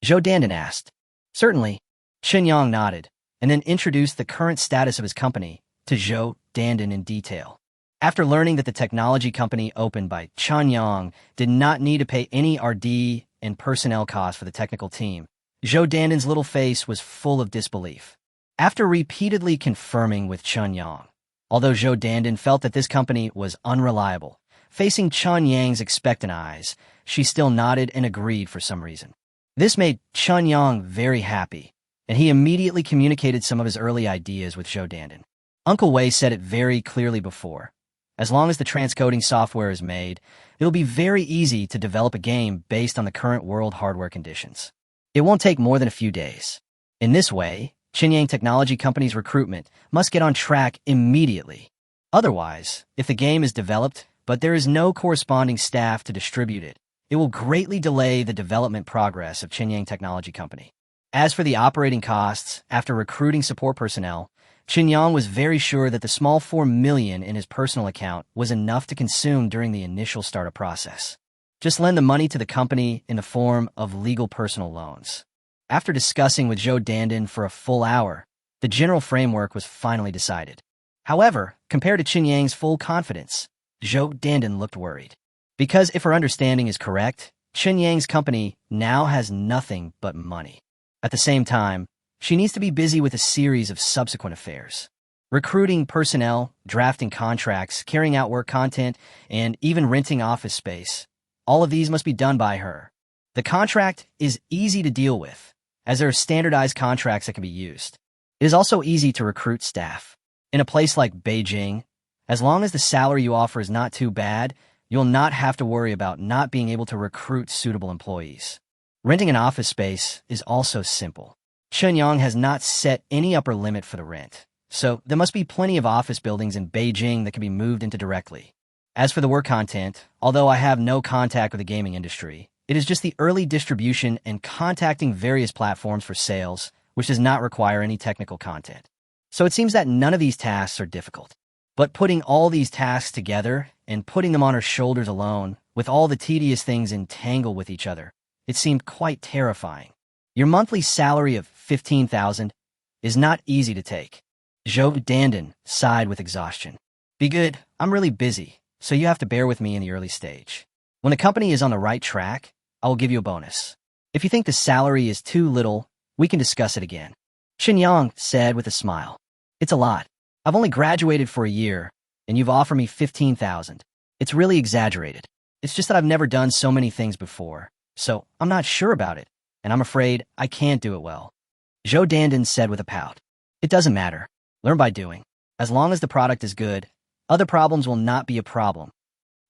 Zhou Dandan asked. Certainly. Xinyang nodded, and then introduced the current status of his company to Zhou Dandan in detail. After learning that the technology company opened by Xinyang did not need to pay any R&D and personnel costs for the technical team, Zhou Dandan's little face was full of disbelief. After repeatedly confirming with Xinyang, although Zhou Dandan felt that this company was unreliable, facing Xinyang's expectant eyes, she still nodded and agreed for some reason. This made Xinyang very happy, and he immediately communicated some of his early ideas with Zhou Dandan. Uncle Wei said it very clearly before. As long as the transcoding software is made, it'll be very easy to develop a game based on the current world hardware conditions. It won't take more than a few days. In this way, Xinyang Technology Company's recruitment must get on track immediately. Otherwise, if the game is developed, but there is no corresponding staff to distribute it, it will greatly delay the development progress of Xinyang Technology Company. As for the operating costs, after recruiting support personnel, Xinyang was very sure that the small 4 million in his personal account was enough to consume during the initial startup process. Just lend the money to the company in the form of legal personal loans. After discussing with Zhou Dandan for a full hour, the general framework was finally decided. However, compared to Xinyang's full confidence, Zhou Dandan looked worried. Because if her understanding is correct, Xinyang's company now has nothing but money. At the same time, she needs to be busy with a series of subsequent affairs. Recruiting personnel, drafting contracts, carrying out work content, and even renting office space. All of these must be done by her. The contract is easy to deal with, as there are standardized contracts that can be used. It is also easy to recruit staff. In a place like Beijing, as long as the salary you offer is not too bad, you'll not have to worry about not being able to recruit suitable employees. Renting an office space is also simple. Xinyang has not set any upper limit for the rent, so there must be plenty of office buildings in Beijing that can be moved into directly. As for the work content, although I have no contact with the gaming industry, it is just the early distribution and contacting various platforms for sales, which does not require any technical content. So it seems that none of these tasks are difficult. But putting all these tasks together and putting them on her shoulders alone, with all the tedious things entangled with each other, it seemed quite terrifying. Your monthly salary of 15,000 is not easy to take. Zhou Dandan sighed with exhaustion. Be good, I'm really busy, so you have to bear with me in the early stage. When the company is on the right track, I will give you a bonus. If you think the salary is too little, we can discuss it again. Xinyang said with a smile. It's a lot. I've only graduated for a year, and you've offered me 15,000. It's really exaggerated. It's just that I've never done so many things before, so I'm not sure about it, and I'm afraid I can't do it well. Zhou Dandan said with a pout. It doesn't matter. Learn by doing. As long as the product is good, other problems will not be a problem.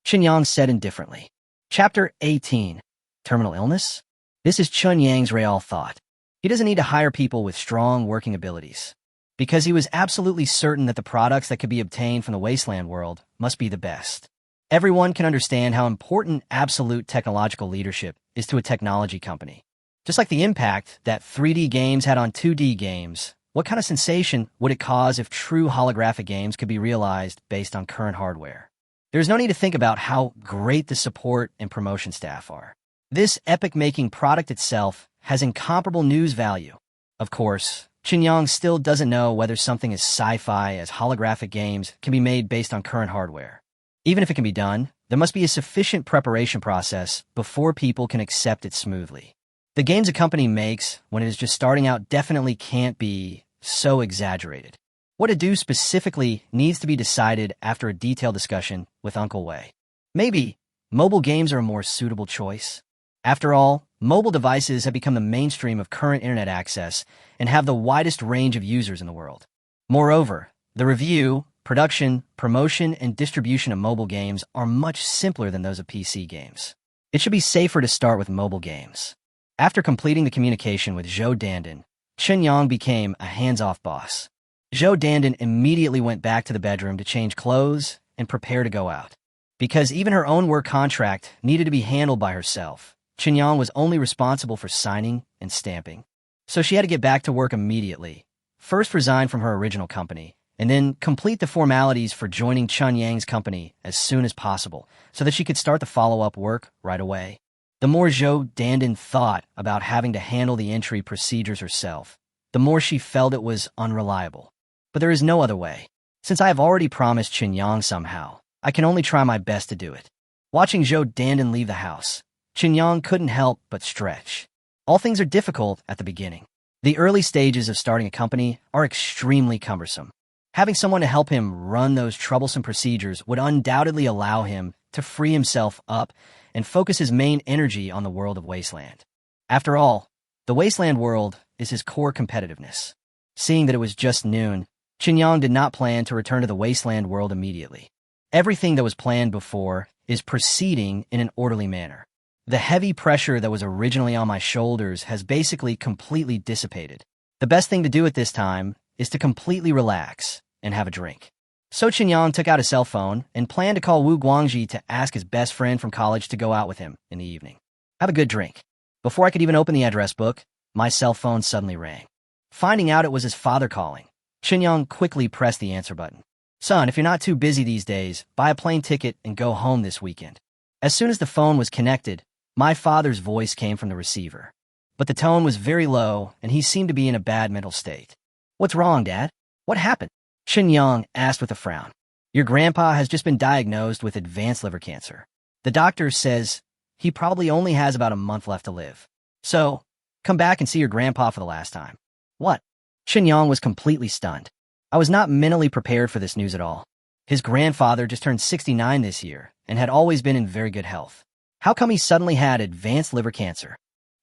Xinyang said indifferently. Chapter 18. Terminal illness? This is Xinyang's real thought. He doesn't need to hire people with strong working abilities, because he was absolutely certain that the products that could be obtained from the wasteland world must be the best. Everyone can understand how important absolute technological leadership is to a technology company. Just like the impact that 3D games had on 2D games, what kind of sensation would it cause if true holographic games could be realized based on current hardware? There's no need to think about how great the support and promotion staff are. This epic-making product itself has incomparable news value. Of course, Chinyang still doesn't know whether something as sci-fi as holographic games can be made based on current hardware. Even if it can be done, there must be a sufficient preparation process before people can accept it smoothly. The games a company makes when it is just starting out definitely can't be so exaggerated. What to do specifically needs to be decided after a detailed discussion with Uncle Wei. Maybe mobile games are a more suitable choice. After all, mobile devices have become the mainstream of current internet access and have the widest range of users in the world. Moreover, the review, production, promotion, and distribution of mobile games are much simpler than those of PC games. It should be safer to start with mobile games. After completing the communication with Zhou Dandan, Chen Yang became a hands-off boss. Zhou Dandan immediately went back to the bedroom to change clothes and prepare to go out. Because even her own work contract needed to be handled by herself, Chen Yang was only responsible for signing and stamping. So she had to get back to work immediately, first resign from her original company, and then complete the formalities for joining Chen Yang's company as soon as possible so that she could start the follow-up work right away. The more Zhou Dandan thought about having to handle the entry procedures herself, the more she felt it was unreliable. But there is no other way. Since I have already promised Chen Yang somehow, I can only try my best to do it. Watching Zhou Dandan leave the house, Chen Yang couldn't help but stretch. All things are difficult at the beginning. The early stages of starting a company are extremely cumbersome. Having someone to help him run those troublesome procedures would undoubtedly allow him to free himself up and focus his main energy on the world of Wasteland. After all, the Wasteland world is his core competitiveness. Seeing that it was just noon, Chen Yang did not plan to return to the Wasteland world immediately. Everything that was planned before is proceeding in an orderly manner. The heavy pressure that was originally on my shoulders has basically completely dissipated. The best thing to do at this time is to completely relax and have a drink. So Chen Yang took out his cell phone and planned to call Wu Guangji to ask his best friend from college to go out with him in the evening. Have a good drink. Before I could even open the address book, my cell phone suddenly rang. Finding out it was his father calling, Chen Yang quickly pressed the answer button. Son, if you're not too busy these days, buy a plane ticket and go home this weekend. As soon as the phone was connected, my father's voice came from the receiver. But the tone was very low, and he seemed to be in a bad mental state. What's wrong, Dad? What happened? Chen Yang asked with a frown. Your grandpa has just been diagnosed with advanced liver cancer. The doctor says he probably only has about a month left to live. So, come back and see your grandpa for the last time. What? Chen Yang was completely stunned. I was not mentally prepared for this news at all. His grandfather just turned 69 this year and had always been in very good health. How come he suddenly had advanced liver cancer?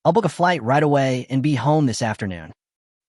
I'll book a flight right away and be home this afternoon.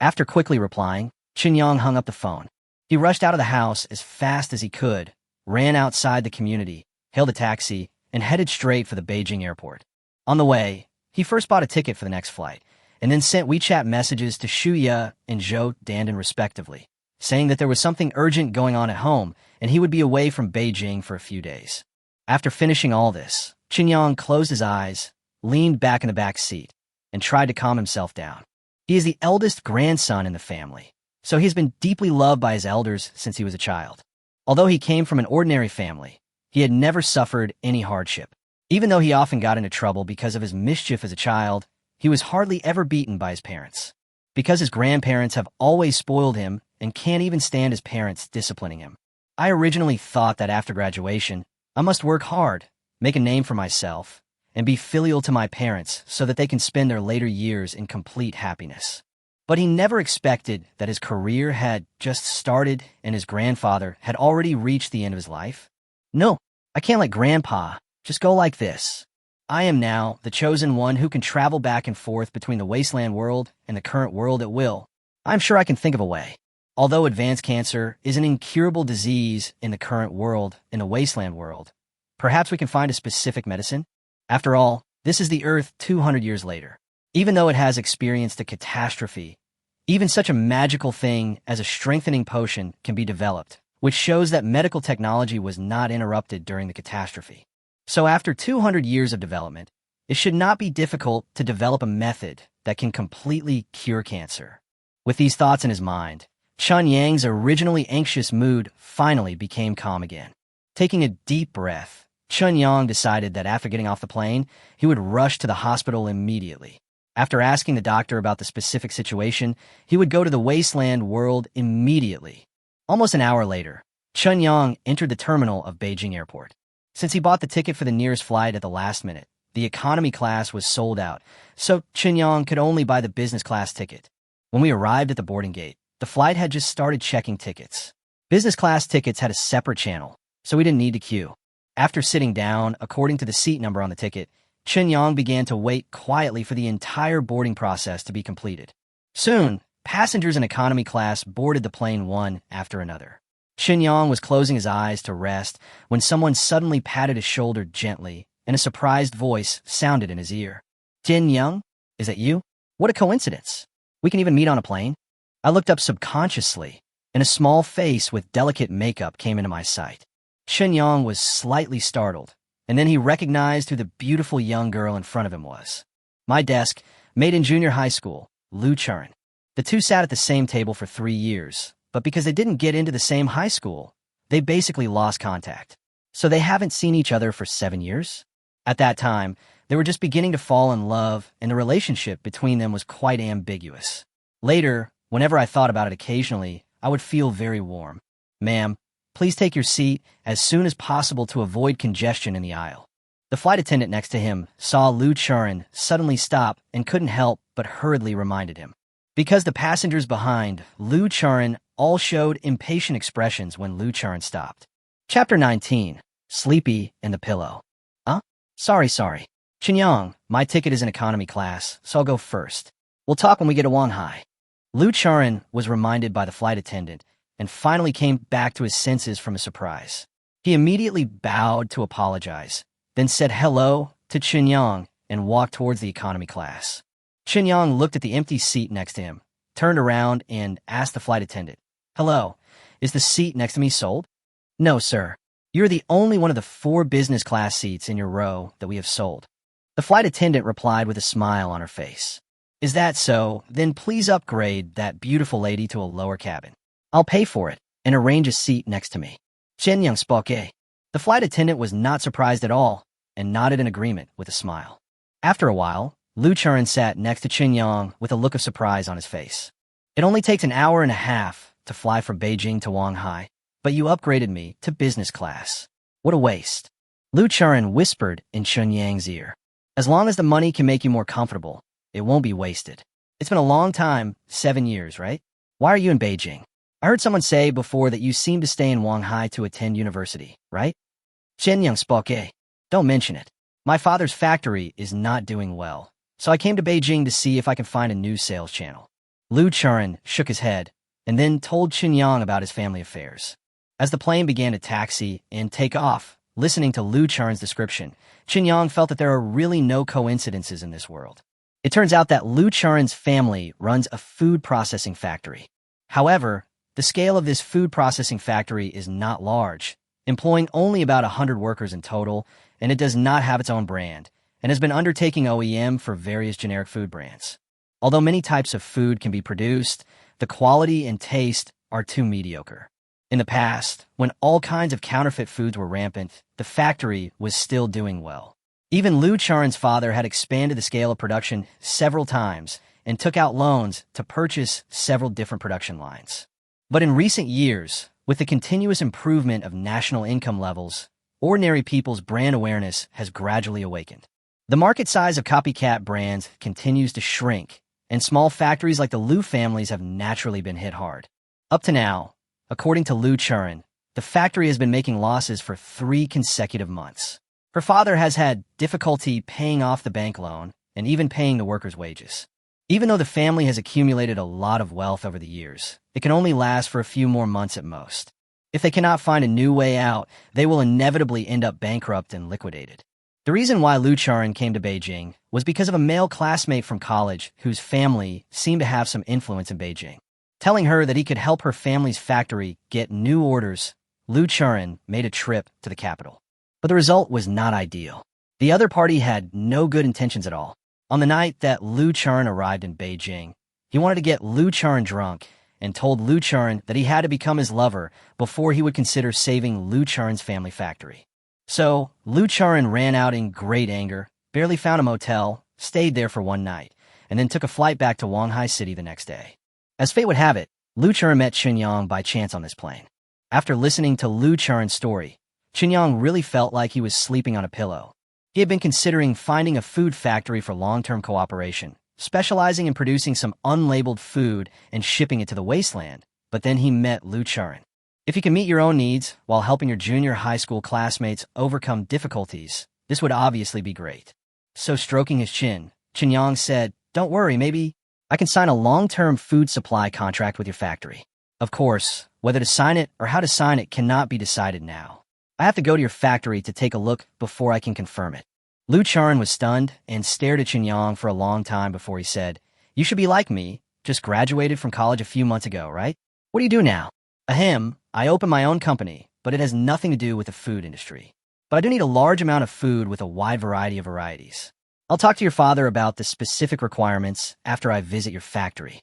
After quickly replying, Chen Yang hung up the phone. He rushed out of the house as fast as he could, ran outside the community, hailed a taxi, and headed straight for the Beijing airport. On the way, he first bought a ticket for the next flight, and then sent WeChat messages to Xu Ye and Zhou Dandan respectively, saying that there was something urgent going on at home and he would be away from Beijing for a few days. After finishing all this, Chen Yang closed his eyes, leaned back in the back seat, and tried to calm himself down. He is the eldest grandson in the family, so he has been deeply loved by his elders since he was a child. Although he came from an ordinary family, he had never suffered any hardship. Even though he often got into trouble because of his mischief as a child, he was hardly ever beaten by his parents. Because his grandparents have always spoiled him and can't even stand his parents disciplining him. I originally thought that after graduation, I must work hard, make a name for myself, and be filial to my parents so that they can spend their later years in complete happiness. But he never expected that his career had just started and his grandfather had already reached the end of his life. No, I can't let Grandpa just go like this. I am now the chosen one who can travel back and forth between the Wasteland world and the current world at will. I'm sure I can think of a way. Although advanced cancer is an incurable disease in the current world, in the Wasteland world, perhaps we can find a specific medicine? After all, this is the Earth 200 years later. Even though it has experienced a catastrophe, even such a magical thing as a strengthening potion can be developed, which shows that medical technology was not interrupted during the catastrophe. So after 200 years of development, it should not be difficult to develop a method that can completely cure cancer. With these thoughts in his mind, Chen Yang's originally anxious mood finally became calm again. Taking a deep breath, Chun Yang decided that after getting off the plane, he would rush to the hospital immediately. After asking the doctor about the specific situation, he would go to the wasteland world immediately. Almost an hour later, Chun Yang entered the terminal of Beijing Airport. Since he bought the ticket for the nearest flight at the last minute, the economy class was sold out, so Chun Yang could only buy the business class ticket. When we arrived at the boarding gate, the flight had just started checking tickets. Business class tickets had a separate channel, so we didn't need to queue. After sitting down, according to the seat number on the ticket, Chun Yang began to wait quietly for the entire boarding process to be completed. Soon, passengers in economy class boarded the plane one after another. Chun Yang was closing his eyes to rest when someone suddenly patted his shoulder gently, and a surprised voice sounded in his ear. "Jin Young? Is that you? What a coincidence. We can even meet on a plane?" I looked up subconsciously, and a small face with delicate makeup came into my sight. Chun Yang was slightly startled, and then he recognized who the beautiful young girl in front of him was. My desk, mate in junior high school, Lu Churin. The two sat at the same table for 3 years, but because they didn't get into the same high school, they basically lost contact. So they haven't seen each other for 7 years? At that time, they were just beginning to fall in love, and the relationship between them was quite ambiguous. Later, whenever I thought about it occasionally, I would feel very warm. "Ma'am, please take your seat as soon as possible to avoid congestion in the aisle." The flight attendant next to him saw Lu Churin suddenly stop and couldn't help but hurriedly reminded him. Because the passengers behind Lu Churin all showed impatient expressions when Lu Churin stopped. Chapter 19. Sleepy in the Pillow. Sorry. Chun Yang, my ticket is in economy class, so I'll go first. We'll talk when we get to Shanghai. Lu Churin was reminded by the flight attendant and finally came back to his senses from his surprise. He immediately bowed to apologize, then said hello to Chun Yang and walked towards the economy class. Chun Yang looked at the empty seat next to him, turned around, and asked the flight attendant, "Hello, is the seat next to me sold?" "No, sir. You're the only one of the 4 business class seats in your row that we have sold." The flight attendant replied with a smile on her face. "Is that so? Then please upgrade that beautiful lady to a lower cabin. I'll pay for it and arrange a seat next to me." Chen Yang spoke. The flight attendant was not surprised at all and nodded in agreement with a smile. After a while, Lu Churin sat next to Chen Yang with a look of surprise on his face. "It only takes an hour and a half to fly from Beijing to Shanghai, but you upgraded me to business class. What a waste." Lu Churin whispered in Chun Yang's ear. "As long as the money can make you more comfortable, it won't be wasted. It's been a long time, 7 years, right? Why are you in Beijing? I heard someone say before that you seem to stay in Shanghai to attend university, right?" Chen Yang spoke. "Don't mention it. My father's factory is not doing well, so I came to Beijing to see if I can find a new sales channel." Lu Churin shook his head and then told Chun Yang about his family affairs. As the plane began to taxi and take off, listening to Lu Churin's description, Chun Yang felt that there are really no coincidences in this world. It turns out that Lu Churin's family runs a food processing factory. However, the scale of this food processing factory is not large, employing only about 100 workers in total, and it does not have its own brand, and has been undertaking OEM for various generic food brands. Although many types of food can be produced, the quality and taste are too mediocre. In the past, when all kinds of counterfeit foods were rampant, the factory was still doing well. Even Lu Churin's father had expanded the scale of production several times and took out loans to purchase several different production lines. But in recent years, with the continuous improvement of national income levels, ordinary people's brand awareness has gradually awakened. The market size of copycat brands continues to shrink, and small factories like the Lu families have naturally been hit hard. Up to now, according to Lu Churin, the factory has been making losses for 3 consecutive months. Her father has had difficulty paying off the bank loan and even paying the workers' wages. Even though the family has accumulated a lot of wealth over the years, it can only last for a few more months at most. If they cannot find a new way out, they will inevitably end up bankrupt and liquidated. The reason why Lu Churin came to Beijing was because of a male classmate from college whose family seemed to have some influence in Beijing. Telling her that he could help her family's factory get new orders, Lu Churin made a trip to the capital. But the result was not ideal. The other party had no good intentions at all. On the night that Lu Churin arrived in Beijing, he wanted to get Lu Churin drunk and told Lu Churin that he had to become his lover before he would consider saving Lu Churin's family factory. So, Lu Churin ran out in great anger, barely found a motel, stayed there for one night, and then took a flight back to Wanghai City the next day. As fate would have it, Lu Churin met Qinyang by chance on this plane. After listening to Lu Churin's story, Qinyang really felt like he was sleeping on a pillow. He had been considering finding a food factory for long-term cooperation, specializing in producing some unlabeled food and shipping it to the wasteland, but then he met Lu Churin. If you can meet your own needs while helping your junior high school classmates overcome difficulties, this would obviously be great. So stroking his chin, Qinyang said, "Don't worry, maybe I can sign a long-term food supply contract with your factory." Of course, whether to sign it or how to sign it cannot be decided now. I have to go to your factory to take a look before I can confirm it. Lu Churin was stunned and stared at Qinyang for a long time before he said, "You should be like me, just graduated from college a few months ago, right? What do you do now?" "Ahem, I opened my own company, but it has nothing to do with the food industry. But I do need a large amount of food with a wide variety of varieties. I'll talk to your father about the specific requirements after I visit your factory."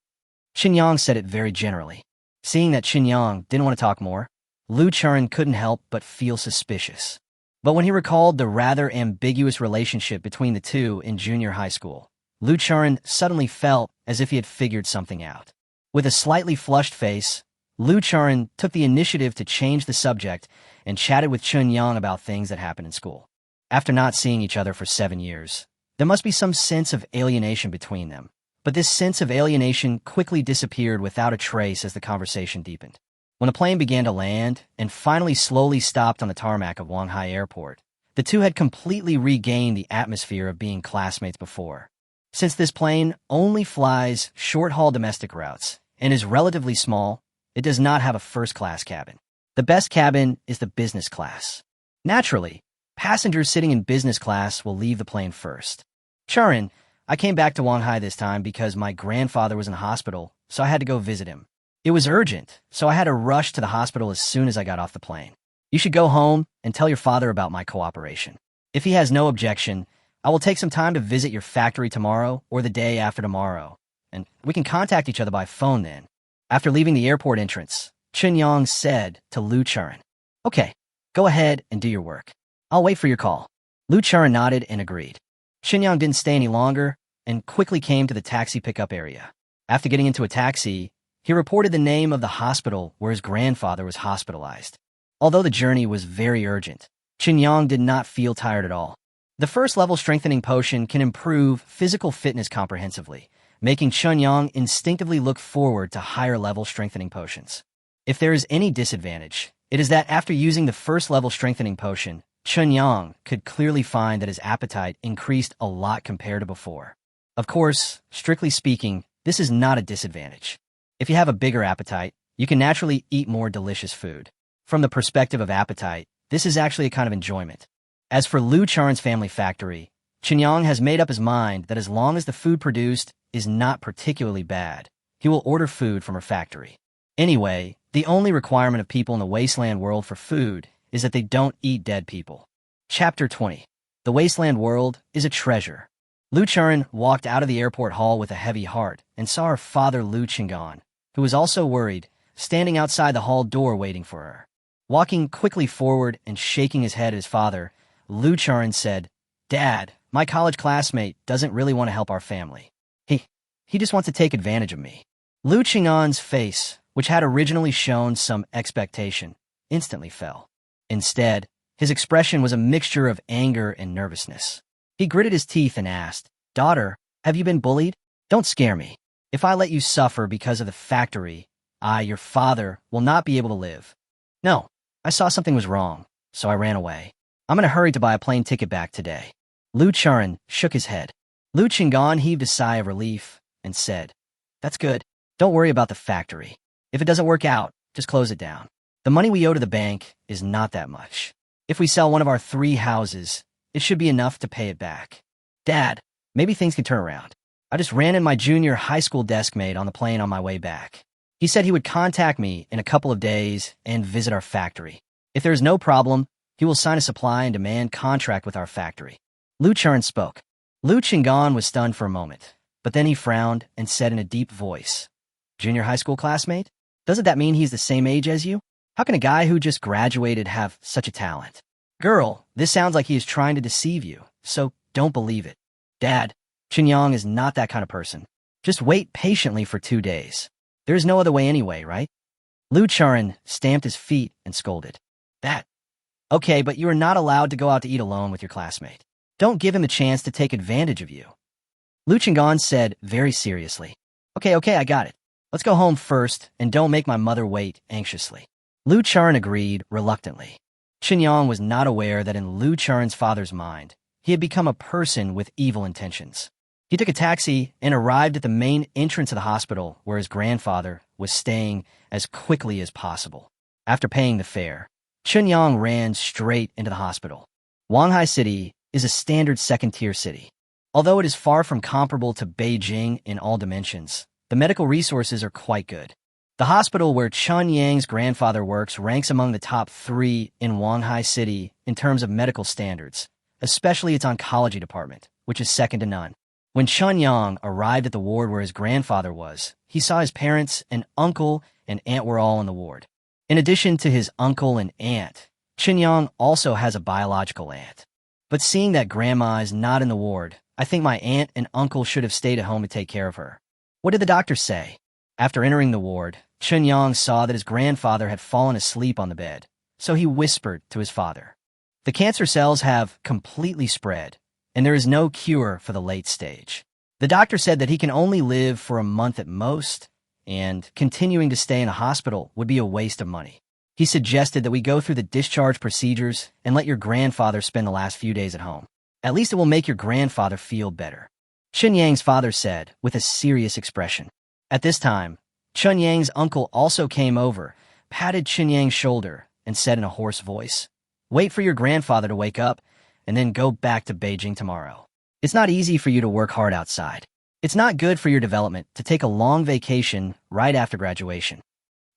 Qinyang said it very generally. Seeing that Qinyang didn't want to talk more, Lu Churin couldn't help but feel suspicious. But when he recalled the rather ambiguous relationship between the two in junior high school, Lu Churin suddenly felt as if he had figured something out. With a slightly flushed face, Lu Churin took the initiative to change the subject and chatted with Qinyang about things that happened in school. After not seeing each other for 7 years, there must be some sense of alienation between them. But this sense of alienation quickly disappeared without a trace as the conversation deepened. When the plane began to land and finally slowly stopped on the tarmac of Wanghai Airport, the two had completely regained the atmosphere of being classmates before. Since this plane only flies short-haul domestic routes and is relatively small, it does not have a first-class cabin. The best cabin is the business class. Naturally, passengers sitting in business class will leave the plane first. "Churin, I came back to Wanghai this time because my grandfather was in the hospital, so I had to go visit him. It was urgent, so I had to rush to the hospital as soon as I got off the plane. You should go home and tell your father about my cooperation. If he has no objection, I will take some time to visit your factory tomorrow or the day after tomorrow, and we can contact each other by phone then." After leaving the airport entrance, Qinyang said to Lu Churin, "Okay, go ahead and do your work. I'll wait for your call." Lu Churin nodded and agreed. Qinyang didn't stay any longer and quickly came to the taxi pickup area. After getting into a taxi, he reported the name of the hospital where his grandfather was hospitalized. Although the journey was very urgent, Qinyang did not feel tired at all. The first-level strengthening potion can improve physical fitness comprehensively, making Qinyang instinctively look forward to higher-level strengthening potions. If there is any disadvantage, it is that after using the first-level strengthening potion, Qinyang could clearly find that his appetite increased a lot compared to before. Of course, strictly speaking, this is not a disadvantage. If you have a bigger appetite, you can naturally eat more delicious food. From the perspective of appetite, this is actually a kind of enjoyment. As for Lu Churin's family factory, Qinyang has made up his mind that as long as the food produced is not particularly bad, he will order food from her factory. Anyway, the only requirement of people in the wasteland world for food is that they don't eat dead people. Chapter 20. The wasteland world is a treasure. Lu Churin walked out of the airport hall with a heavy heart and saw her father Lu Qinggan, who was also worried, standing outside the hall door waiting for her. Walking quickly forward and shaking his head at his father, Lu Churin said, "Dad, my college classmate doesn't really want to help our family. He just wants to take advantage of me." Lu Qinggan's face, which had originally shown some expectation, instantly fell. Instead, his expression was a mixture of anger and nervousness. He gritted his teeth and asked, "Daughter, have you been bullied? Don't scare me. If I let you suffer because of the factory, I, your father, will not be able to live. No, I saw something was wrong, so I ran away. I'm in a hurry to buy a plane ticket back today." Lu Churin shook his head. Lu Qinggan heaved a sigh of relief and said, "That's good. Don't worry about the factory. If it doesn't work out, just close it down. The money we owe to the bank is not that much. If we sell one of our 3 houses, it should be enough to pay it back. Dad, maybe things can turn around. I just ran in my junior high school desk mate on the plane on my way back. He said he would contact me in a couple of days and visit our factory. If there is no problem, he will sign a supply and demand contract with our factory." Lu Churin spoke. Lu Qinggan was stunned for a moment, but then he frowned and said in a deep voice, Junior high school classmate? Doesn't that mean he's the same age as you? How can a guy who just graduated have such a talent? Girl, this sounds like he is trying to deceive you, so don't believe it. Dad, Chinyang is not that kind of person. Just wait patiently for 2 days. There is no other way anyway, right? Lu Charan stamped his feet and scolded. That. Okay, but you are not allowed to go out to eat alone with your classmate. Don't give him a chance to take advantage of you. Lu Chingan said very seriously. Okay, I got it. Let's go home first, and don't make my mother wait anxiously. Lu Charan agreed reluctantly. Chinyang was not aware that in Lu Charan's father's mind, he had become a person with evil intentions. He took a taxi and arrived at the main entrance of the hospital where his grandfather was staying as quickly as possible. After paying the fare, Chinyang ran straight into the hospital. Wanghai City is a standard second-tier city. Although it is far from comparable to Beijing in all dimensions, the medical resources are quite good. The hospital where Chun Yang's grandfather works ranks among the top 3 in Wanghai City in terms of medical standards, especially its oncology department, which is second to none. When Chun Yang arrived at the ward where his grandfather was, he saw his parents and uncle and aunt were all in the ward. In addition to his uncle and aunt, Chun Yang also has a biological aunt. But seeing that grandma is not in the ward, I think my aunt and uncle should have stayed at home to take care of her. What did the doctor say? After entering the ward, Chun Yang saw that his grandfather had fallen asleep on the bed, so he whispered to his father. The cancer cells have completely spread, and there is no cure for the late stage. The doctor said that he can only live for a month at most, and continuing to stay in a hospital would be a waste of money. He suggested that we go through the discharge procedures and let your grandfather spend the last few days at home. At least it will make your grandfather feel better. Chun Yang's father said with a serious expression. At this time, Chun Yang's uncle also came over, patted Chun Yang's shoulder, and said in a hoarse voice, "Wait for your grandfather to wake up, and then go back to Beijing tomorrow. It's not easy for you to work hard outside. It's not good for your development to take a long vacation right after graduation.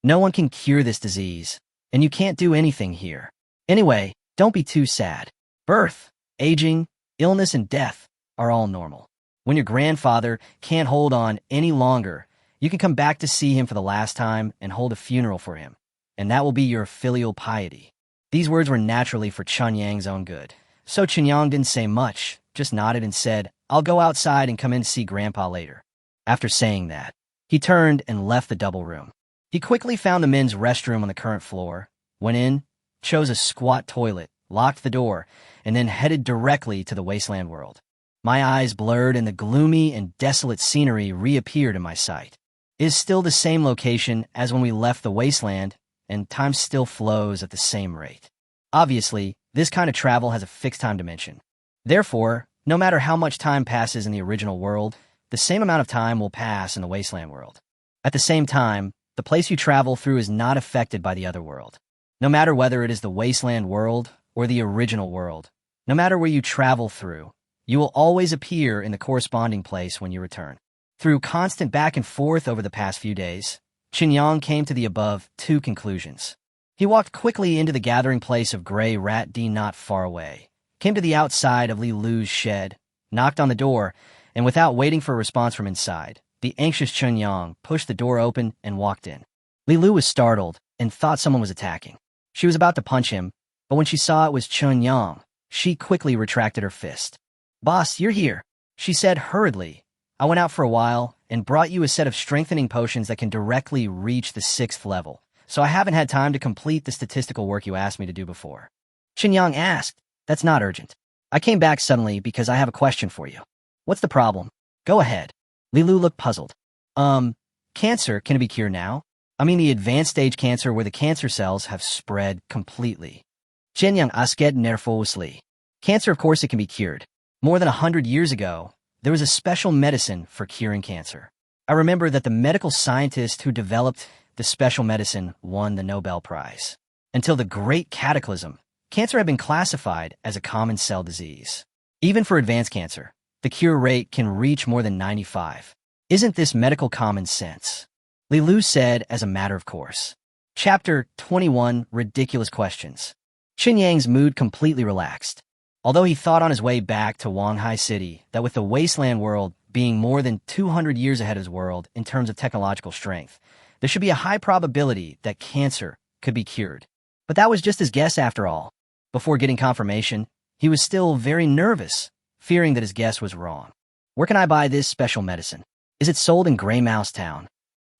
No one can cure this disease, and you can't do anything here. Anyway, don't be too sad. Birth, aging, illness, and death are all normal. When your grandfather can't hold on any longer, you can come back to see him for the last time and hold a funeral for him, and that will be your filial piety." These words were naturally for Chun Yang's own good. So Chinyang didn't say much, just nodded and said, "I'll go outside and come in to see Grandpa later." After saying that, he turned and left the double room. He quickly found the men's restroom on the current floor, went in, chose a squat toilet, locked the door, and then headed directly to the wasteland world. My eyes blurred and the gloomy and desolate scenery reappeared in my sight. It is still the same location as when we left the wasteland, and time still flows at the same rate. Obviously, this kind of travel has a fixed time dimension. Therefore, no matter how much time passes in the original world, the same amount of time will pass in the wasteland world. At the same time, the place you travel through is not affected by the other world. No matter whether it is the wasteland world or the original world, no matter where you travel through, you will always appear in the corresponding place when you return. Through constant back and forth over the past few days, Chinyang came to the above 2 conclusions. He walked quickly into the gathering place of Gray Rat D not far away, came to the outside of Li Lu's shed, knocked on the door, and without waiting for a response from inside, the anxious Chun Yang pushed the door open and walked in. Li Lu was startled and thought someone was attacking. She was about to punch him, but when she saw it was Chun Yang, she quickly retracted her fist. "Boss, you're here," she said hurriedly. "I went out for a while and brought you a set of strengthening potions that can directly reach the 6th level, so I haven't had time to complete the statistical work you asked me to do before." Chun Yang asked, "That's not urgent. I came back suddenly because I have a question for you." "What's the problem?" "Go ahead." Li Lu looked puzzled. Cancer, can it be cured now? I mean the advanced stage cancer where the cancer cells have spread completely." Chen Yang asked nervously. "Cancer, of course it can be cured. More than 100 years ago, there was a special medicine for curing cancer. I remember that the medical scientist who developed the special medicine won the Nobel Prize. Until the Great Cataclysm, cancer had been classified as a common cell disease. Even for advanced cancer, the cure rate can reach more than 95. Isn't this medical common sense?" Li Lu said as a matter of course. Chapter 21, Ridiculous Questions. Chun Yang's mood completely relaxed. Although he thought on his way back to Wanghai City that with the wasteland world being more than 200 years ahead of his world in terms of technological strength, there should be a high probability that cancer could be cured. But that was just his guess after all. Before getting confirmation, he was still very nervous, fearing that his guess was wrong. Where can I buy this special medicine? Is it sold in Gray Mouse Town?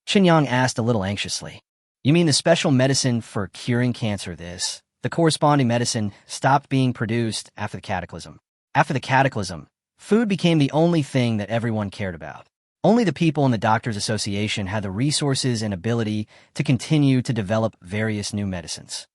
Qinyang asked a little anxiously. You mean the special medicine for curing cancer? The corresponding medicine stopped being produced after the cataclysm. After the cataclysm, food became the only thing that everyone cared about. Only the people in the Doctors Association had the resources and ability to continue to develop various new medicines.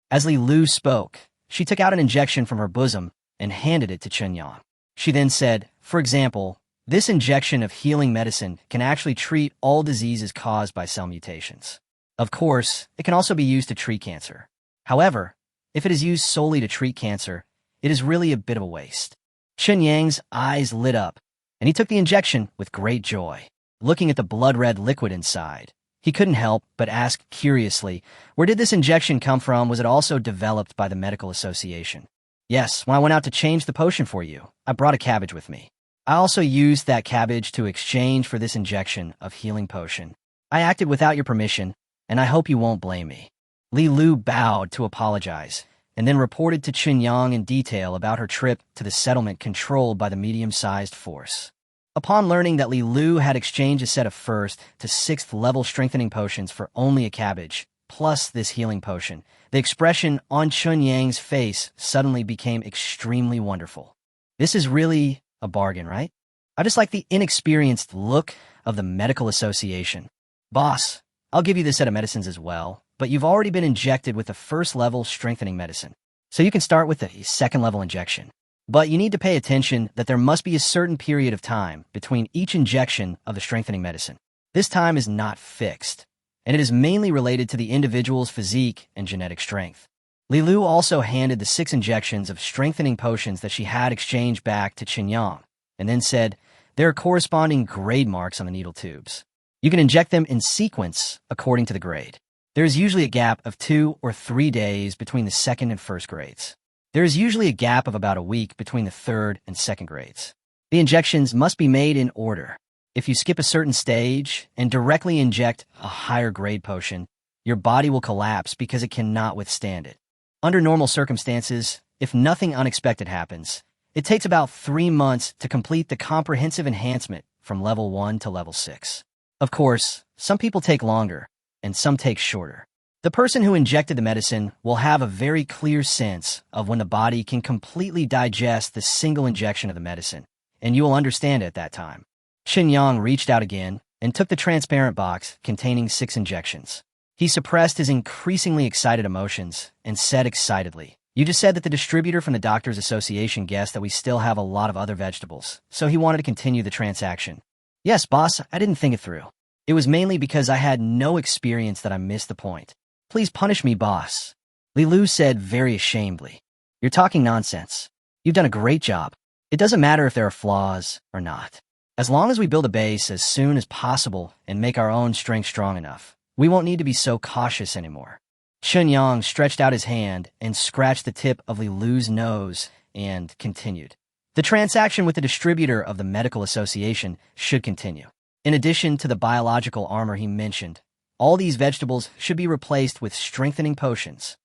As Li Lu spoke, she took out an injection from her bosom and handed it to Qinyang. She then said, for example, this injection of healing medicine can actually treat all diseases caused by cell mutations. Of course, it can also be used to treat cancer. However, if it is used solely to treat cancer, it is really a bit of a waste. Qinyang's eyes lit up, and he took the injection with great joy. Looking at the blood-red liquid inside, he couldn't help but ask curiously, where did this injection come from? Was it also developed by the Medical Association? Yes, when I went out to change the potion for you, I brought a cabbage with me. I also used that cabbage to exchange for this injection of healing potion. I acted without your permission, and I hope you won't blame me. Li Lu bowed to apologize, and then reported to Qinyang in detail about her trip to the settlement controlled by the medium-sized force. Upon learning that Li Lu had exchanged a set of 1st to 6th level strengthening potions for only a cabbage, plus this healing potion, the expression on Qinyang's face suddenly became extremely wonderful. This is really a bargain, right? I just like the inexperienced look of the Medical Association. Boss, I'll give you this set of medicines as well, but you've already been injected with the 1st level strengthening medicine, so you can start with the 2nd level injection. But you need to pay attention that there must be a certain period of time between each injection of the strengthening medicine. This time is not fixed, and it is mainly related to the individual's physique and genetic strength. Li Lu also handed the 6 injections of strengthening potions that she had exchanged back to Qinyang, and then said, there are corresponding grade marks on the needle tubes. You can inject them in sequence according to the grade. There is usually a gap of 2 or 3 days between the 2nd and 1st grades. There is usually a gap of about a week between the 3rd and 2nd grades. The injections must be made in order. If you skip a certain stage and directly inject a higher grade potion, your body will collapse because it cannot withstand it. Under normal circumstances, if nothing unexpected happens, it takes about 3 months to complete the comprehensive enhancement from level 1 to level 6. Of course, some people take longer, and some take shorter. The person who injected the medicine will have a very clear sense of when the body can completely digest the single injection of the medicine, and you will understand it at that time. Qinyang reached out again and took the transparent box containing 6 injections. He suppressed his increasingly excited emotions and said excitedly, you just said that the distributor from the Doctors Association guessed that we still have a lot of other vegetables, so he wanted to continue the transaction. Yes, boss, I didn't think it through. It was mainly because I had no experience that I missed the point. Please punish me, boss. Li Lu said very ashamedly. You're talking nonsense. You've done a great job. It doesn't matter if there are flaws or not. As long as we build a base as soon as possible and make our own strength strong enough, we won't need to be so cautious anymore. Qinyang stretched out his hand and scratched the tip of Li Lu's nose and continued. The transaction with the distributor of the Medical Association should continue. In addition to the biological armor he mentioned, all these vegetables should be replaced with strengthening potions.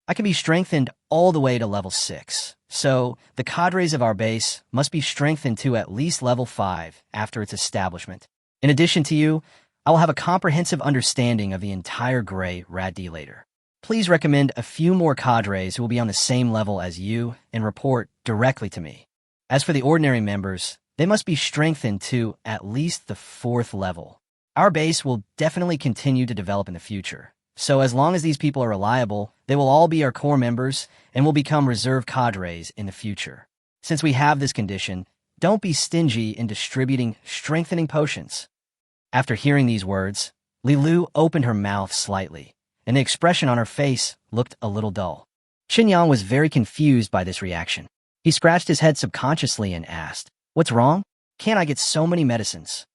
I can be strengthened all the way to level 6, so the cadres of our base must be strengthened to at least level 5 after its establishment. In addition to you, I will have a comprehensive understanding of the entire Gray Rad-D later. Please recommend a few more cadres who will be on the same level as you and report directly to me. As for the ordinary members, they must be strengthened to at least the 4th level. Our base will definitely continue to develop in the future, so as long as these people are reliable, they will all be our core members and will become reserve cadres in the future. Since we have this condition, don't be stingy in distributing strengthening potions. After hearing these words, Li Lu opened her mouth slightly, and the expression on her face looked a little dull. Qinyang was very confused by this reaction. He scratched his head subconsciously and asked, what's wrong? Can't I get so many medicines?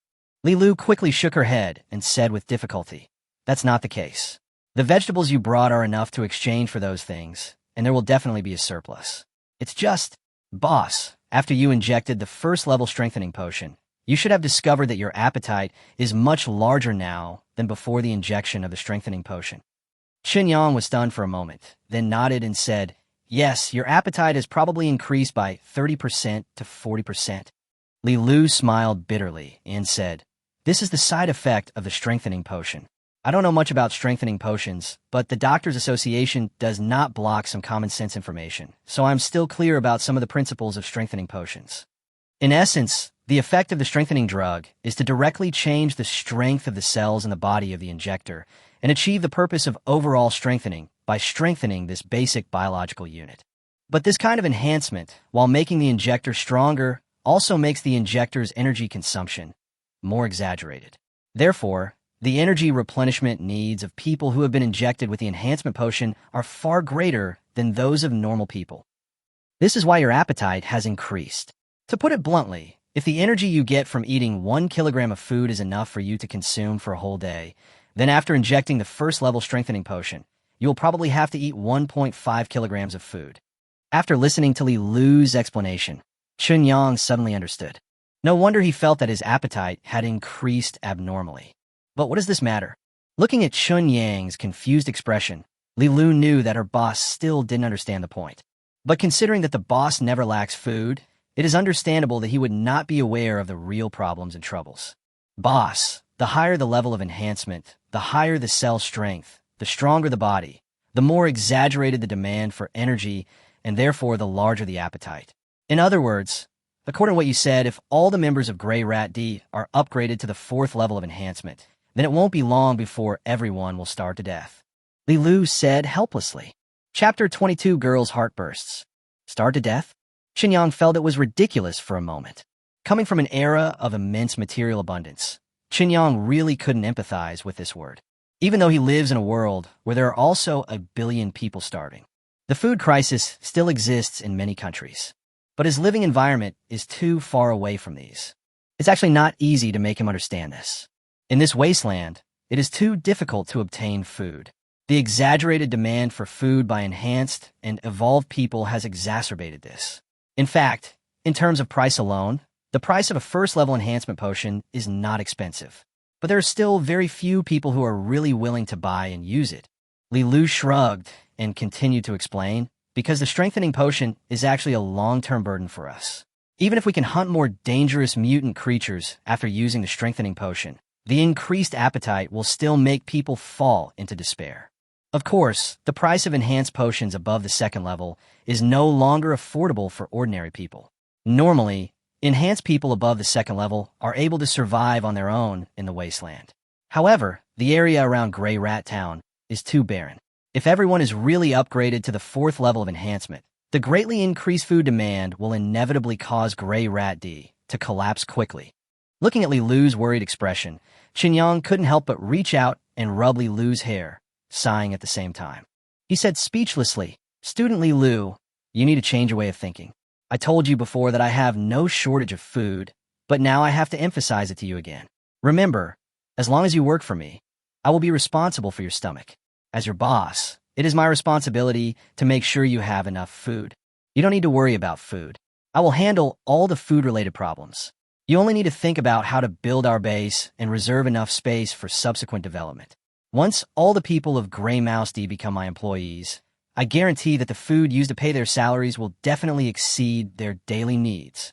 Li Lu quickly shook her head and said with difficulty, that's not the case. The vegetables you brought are enough to exchange for those things, and there will definitely be a surplus. It's just, boss, after you injected the 1st level strengthening potion, You should have discovered that your appetite is much larger now than before the injection of the strengthening potion. Qinyang was stunned for a moment, then nodded and said, "Yes, your appetite has probably increased by 30% to 40%. Li Lu smiled bitterly and said, "This is the side effect of the strengthening potion. I don't know much about strengthening potions, but the Doctors Association does not block some common sense information, so I'm still clear about some of the principles of strengthening potions. In essence, the effect of the strengthening drug is to directly change the strength of the cells in the body of the injector and achieve the purpose of overall strengthening by strengthening this basic biological unit. But this kind of enhancement, while making the injector stronger, also makes the injector's energy consumption more exaggerated. Therefore, the energy replenishment needs of people who have been injected with the enhancement potion are far greater than those of normal people. This is why your appetite has increased. To put it bluntly, if the energy you get from eating 1 kilogram of food is enough for you to consume for a whole day, then after injecting the first level strengthening potion, you'll probably have to eat 1.5 kilograms of food." After listening to Li Lu's explanation, Qinyang suddenly understood. No wonder he felt that his appetite had increased abnormally. But what does this matter? Looking at Qinyang's confused expression, Li Lu knew that her boss still didn't understand the point. But considering that the boss never lacks food, it is understandable that he would not be aware of the real problems and troubles. Boss, the higher the level of enhancement, the higher the cell strength, the stronger the body, the more exaggerated the demand for energy, and therefore the larger the appetite. In other words, according to what you said, if all the members of Grey Rat D are upgraded to the 4th level of enhancement, then it won't be long before everyone will starve to death. Li Lu said helplessly. Chapter 22, Girl's Heart Bursts. Starve to death? Qinyang felt it was ridiculous for a moment. Coming from an era of immense material abundance, Qinyang really couldn't empathize with this word, even though he lives in a world where there are also 1 billion people starving. The food crisis still exists in many countries, but his living environment is too far away from these. It's actually not easy to make him understand this. In this wasteland, it is too difficult to obtain food. The exaggerated demand for food by enhanced and evolved people has exacerbated this. In fact, in terms of price alone, the price of a first-level enhancement potion is not expensive. But there are still very few people who are really willing to buy and use it. Li Lu shrugged and continued to explain, because the strengthening potion is actually a long-term burden for us. Even if we can hunt more dangerous mutant creatures after using the strengthening potion, the increased appetite will still make people fall into despair. Of course, the price of enhanced potions above the 2nd level is no longer affordable for ordinary people. Normally, enhanced people above the 2nd level are able to survive on their own in the wasteland. However, the area around Grey Rat Town is too barren. If everyone is really upgraded to the 4th level of enhancement, the greatly increased food demand will inevitably cause Grey Rat D to collapse quickly. Looking at Li Lu's worried expression, Qinyang couldn't help but reach out and rub Li Lu's hair, sighing at the same time. He said speechlessly, "Student Li Lu, you need to change your way of thinking. I told you before that I have no shortage of food, but now I have to emphasize it to you again. Remember, as long as you work for me, I will be responsible for your stomach. As your boss, it is my responsibility to make sure you have enough food. You don't need to worry about food. I will handle all the food-related problems. You only need to think about how to build our base and reserve enough space for subsequent development. Once all the people of Grey Mouse D become my employees, I guarantee that the food used to pay their salaries will definitely exceed their daily needs."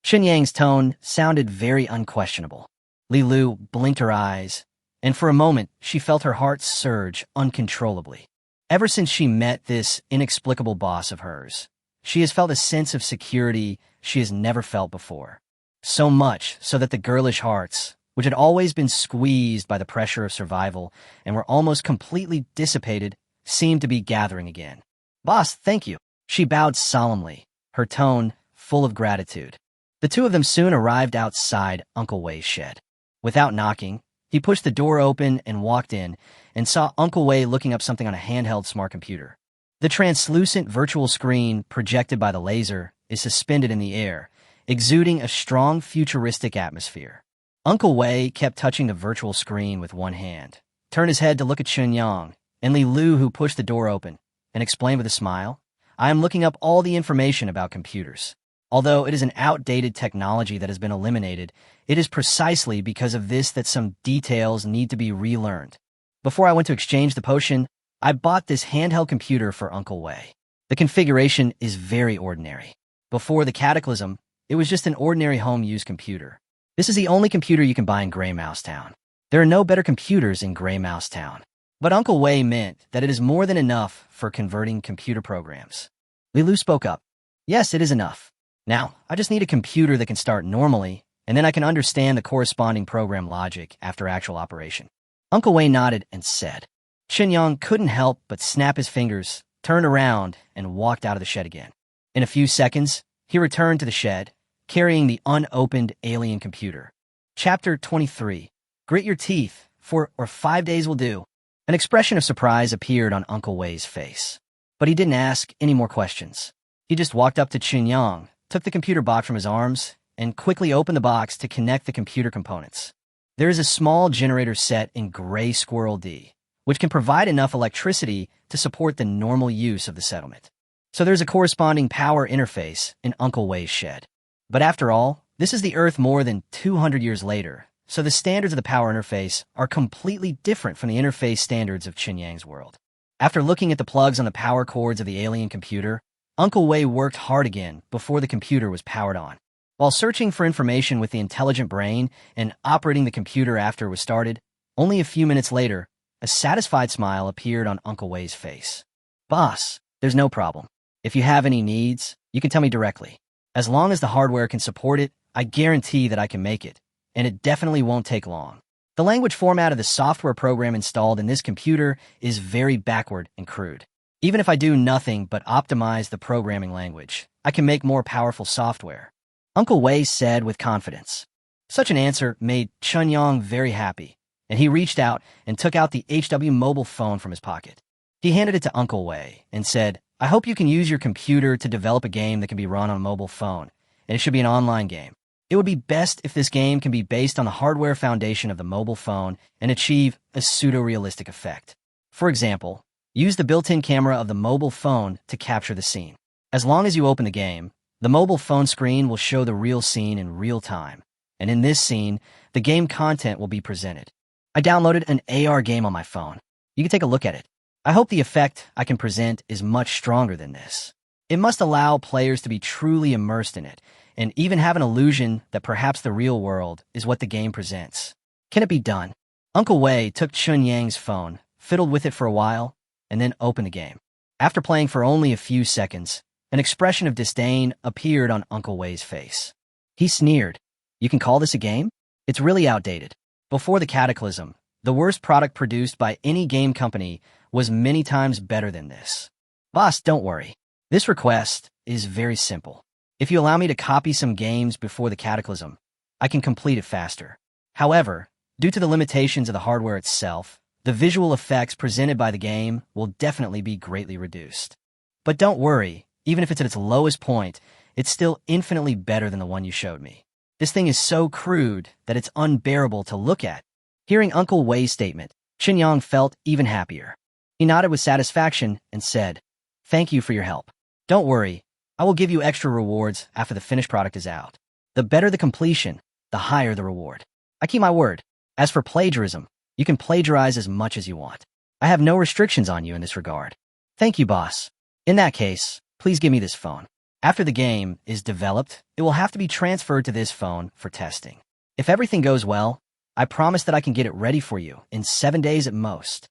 Qinyang's tone sounded very unquestionable. Li Lu blinked her eyes, and for a moment she felt her heart surge uncontrollably. Ever since she met this inexplicable boss of hers, she has felt a sense of security she has never felt before. So much so that the girlish hearts, which had always been squeezed by the pressure of survival and were almost completely dissipated, seemed to be gathering again. "Boss, thank you." She bowed solemnly, her tone full of gratitude. The two of them soon arrived outside Uncle Wei's shed. Without knocking, he pushed the door open and walked in and saw Uncle Wei looking up something on a handheld smart computer. The translucent virtual screen projected by the laser is suspended in the air, exuding a strong futuristic atmosphere. Uncle Wei kept touching the virtual screen with one hand, turned his head to look at Qinyang and Li Lu, who pushed the door open, and explained with a smile, "I am looking up all the information about computers. Although it is an outdated technology that has been eliminated, it is precisely because of this that some details need to be relearned. Before I went to exchange the potion, I bought this handheld computer for Uncle Wei. The configuration is very ordinary. Before the Cataclysm, it was just an ordinary home-use computer. This is the only computer you can buy in Grey Mouse Town. There are no better computers in Grey Mouse Town. But Uncle Wei meant that it is more than enough for converting computer programs. Lilu spoke up. Yes, it is enough. Now, I just need a computer that can start normally, and then I can understand the corresponding program logic after actual operation. Uncle Wei nodded and said. Qinyang couldn't help but snap his fingers, turned around, and walked out of the shed again. In a few seconds, he returned to the shed, carrying the unopened alien computer. Chapter 23. Grit your teeth, 4 or 5 days will do. An expression of surprise appeared on Uncle Wei's face. But he didn't ask any more questions. He just walked up to Qinyang, took the computer box from his arms, and quickly opened the box to connect the computer components. There is a small generator set in Gray Squirrel D, which can provide enough electricity to support the normal use of the settlement. So there's a corresponding power interface in Uncle Wei's shed. But after all, this is the Earth more than 200 years later, so the standards of the power interface are completely different from the interface standards of Qinyang's world. After looking at the plugs on the power cords of the alien computer, Uncle Wei worked hard again before the computer was powered on. While searching for information with the intelligent brain and operating the computer after it was started, only a few minutes later, a satisfied smile appeared on Uncle Wei's face. Boss, there's no problem. If you have any needs, you can tell me directly. As long as the hardware can support it, I guarantee that I can make it, and it definitely won't take long. The language format of the software program installed in this computer is very backward and crude. Even if I do nothing but optimize the programming language, I can make more powerful software. Uncle Wei said with confidence. Such an answer made Qinyang very happy, and he reached out and took out the HW mobile phone from his pocket. He handed it to Uncle Wei and said, I hope you can use your computer to develop a game that can be run on a mobile phone, and it should be an online game. It would be best if this game can be based on the hardware foundation of the mobile phone and achieve a pseudo-realistic effect. For example, use the built-in camera of the mobile phone to capture the scene. As long as you open the game, the mobile phone screen will show the real scene in real time, and in this scene, the game content will be presented. I downloaded an AR game on my phone. You can take a look at it. I hope the effect I can present is much stronger than this. It must allow players to be truly immersed in it, and even have an illusion that perhaps the real world is what the game presents. Can it be done? Uncle Wei took Qinyang's phone, fiddled with it for a while, and then opened the game. After playing for only a few seconds, an expression of disdain appeared on Uncle Wei's face. He sneered. You can call this a game? It's really outdated. Before the Cataclysm, the worst product produced by any game company was many times better than this. Boss, don't worry. This request is very simple. If you allow me to copy some games before the Cataclysm, I can complete it faster. However, due to the limitations of the hardware itself, the visual effects presented by the game will definitely be greatly reduced. But don't worry, even if it's at its lowest point, it's still infinitely better than the one you showed me. This thing is so crude that it's unbearable to look at. Hearing Uncle Wei's statement, Qinyang felt even happier. He nodded with satisfaction and said, Thank you for your help. Don't worry, I will give you extra rewards after the finished product is out. The better the completion, the higher the reward. I keep my word. As for plagiarism, you can plagiarize as much as you want. I have no restrictions on you in this regard. Thank you, boss. In that case, please give me this phone. After the game is developed, it will have to be transferred to this phone for testing. If everything goes well, I promise that I can get it ready for you in 7 days at most.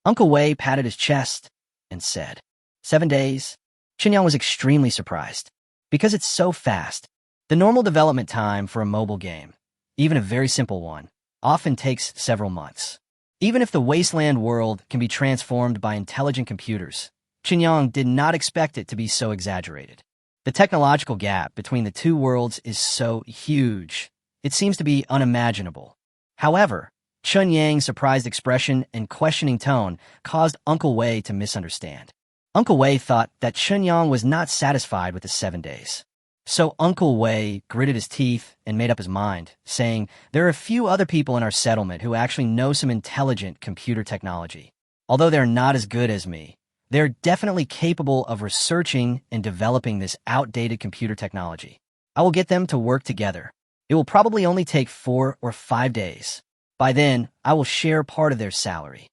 Uncle Wei patted his chest and said, 7 days? Qinyang was extremely surprised. Because it's so fast, the normal development time for a mobile game, even a very simple one, often takes several months. Even if the wasteland world can be transformed by intelligent computers, Qinyang did not expect it to be so exaggerated. The technological gap between the two worlds is so huge, it seems to be unimaginable. However, Qinyang's surprised expression and questioning tone caused Uncle Wei to misunderstand. Uncle Wei thought that Qinyang was not satisfied with the 7 days. So Uncle Wei gritted his teeth and made up his mind, saying, there are a few other people in our settlement who actually know some intelligent computer technology. Although they're not as good as me, They're definitely capable of researching and developing this outdated computer technology. I will get them to work together. It will probably only take 4 or 5 days. By then, I will share part of their salary.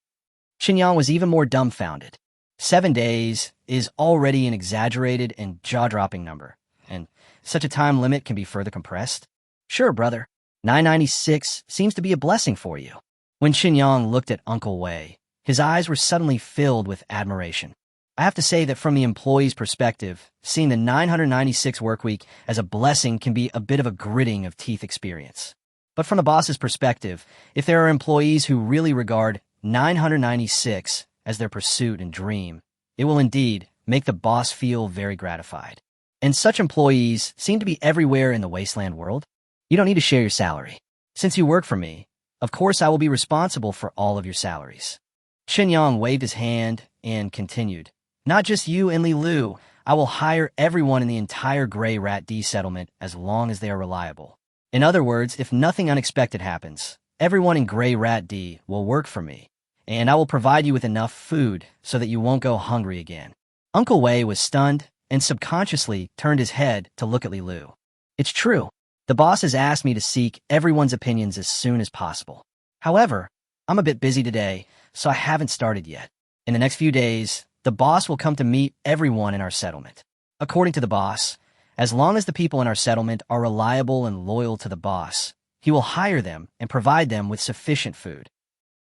Qinyang was even more dumbfounded. 7 days is already an exaggerated and jaw-dropping number, and such a time limit can be further compressed. Sure, brother. 996 seems to be a blessing for you. When Qinyang looked at Uncle Wei, his eyes were suddenly filled with admiration. I have to say that from the employee's perspective, seeing the 996 workweek as a blessing can be a bit of a gritting of teeth experience. But from the boss's perspective, if there are employees who really regard 996 as their pursuit and dream, it will indeed make the boss feel very gratified. And such employees seem to be everywhere in the wasteland world. You don't need to share your salary. Since you work for me, of course I will be responsible for all of your salaries. Qinyang waved his hand and continued, Not just you and Li Lu, I will hire everyone in the entire Gray Rat D settlement as long as they are reliable. In other words, if nothing unexpected happens, everyone in Gray Rat D will work for me, and I will provide you with enough food so that you won't go hungry again. Uncle Wei was stunned and subconsciously turned his head to look at Li Lu. It's true. The boss has asked me to seek everyone's opinions as soon as possible. However, I'm a bit busy today, so I haven't started yet. In the next few days, the boss will come to meet everyone in our settlement. According to the boss, as long as the people in our settlement are reliable and loyal to the boss, he will hire them and provide them with sufficient food.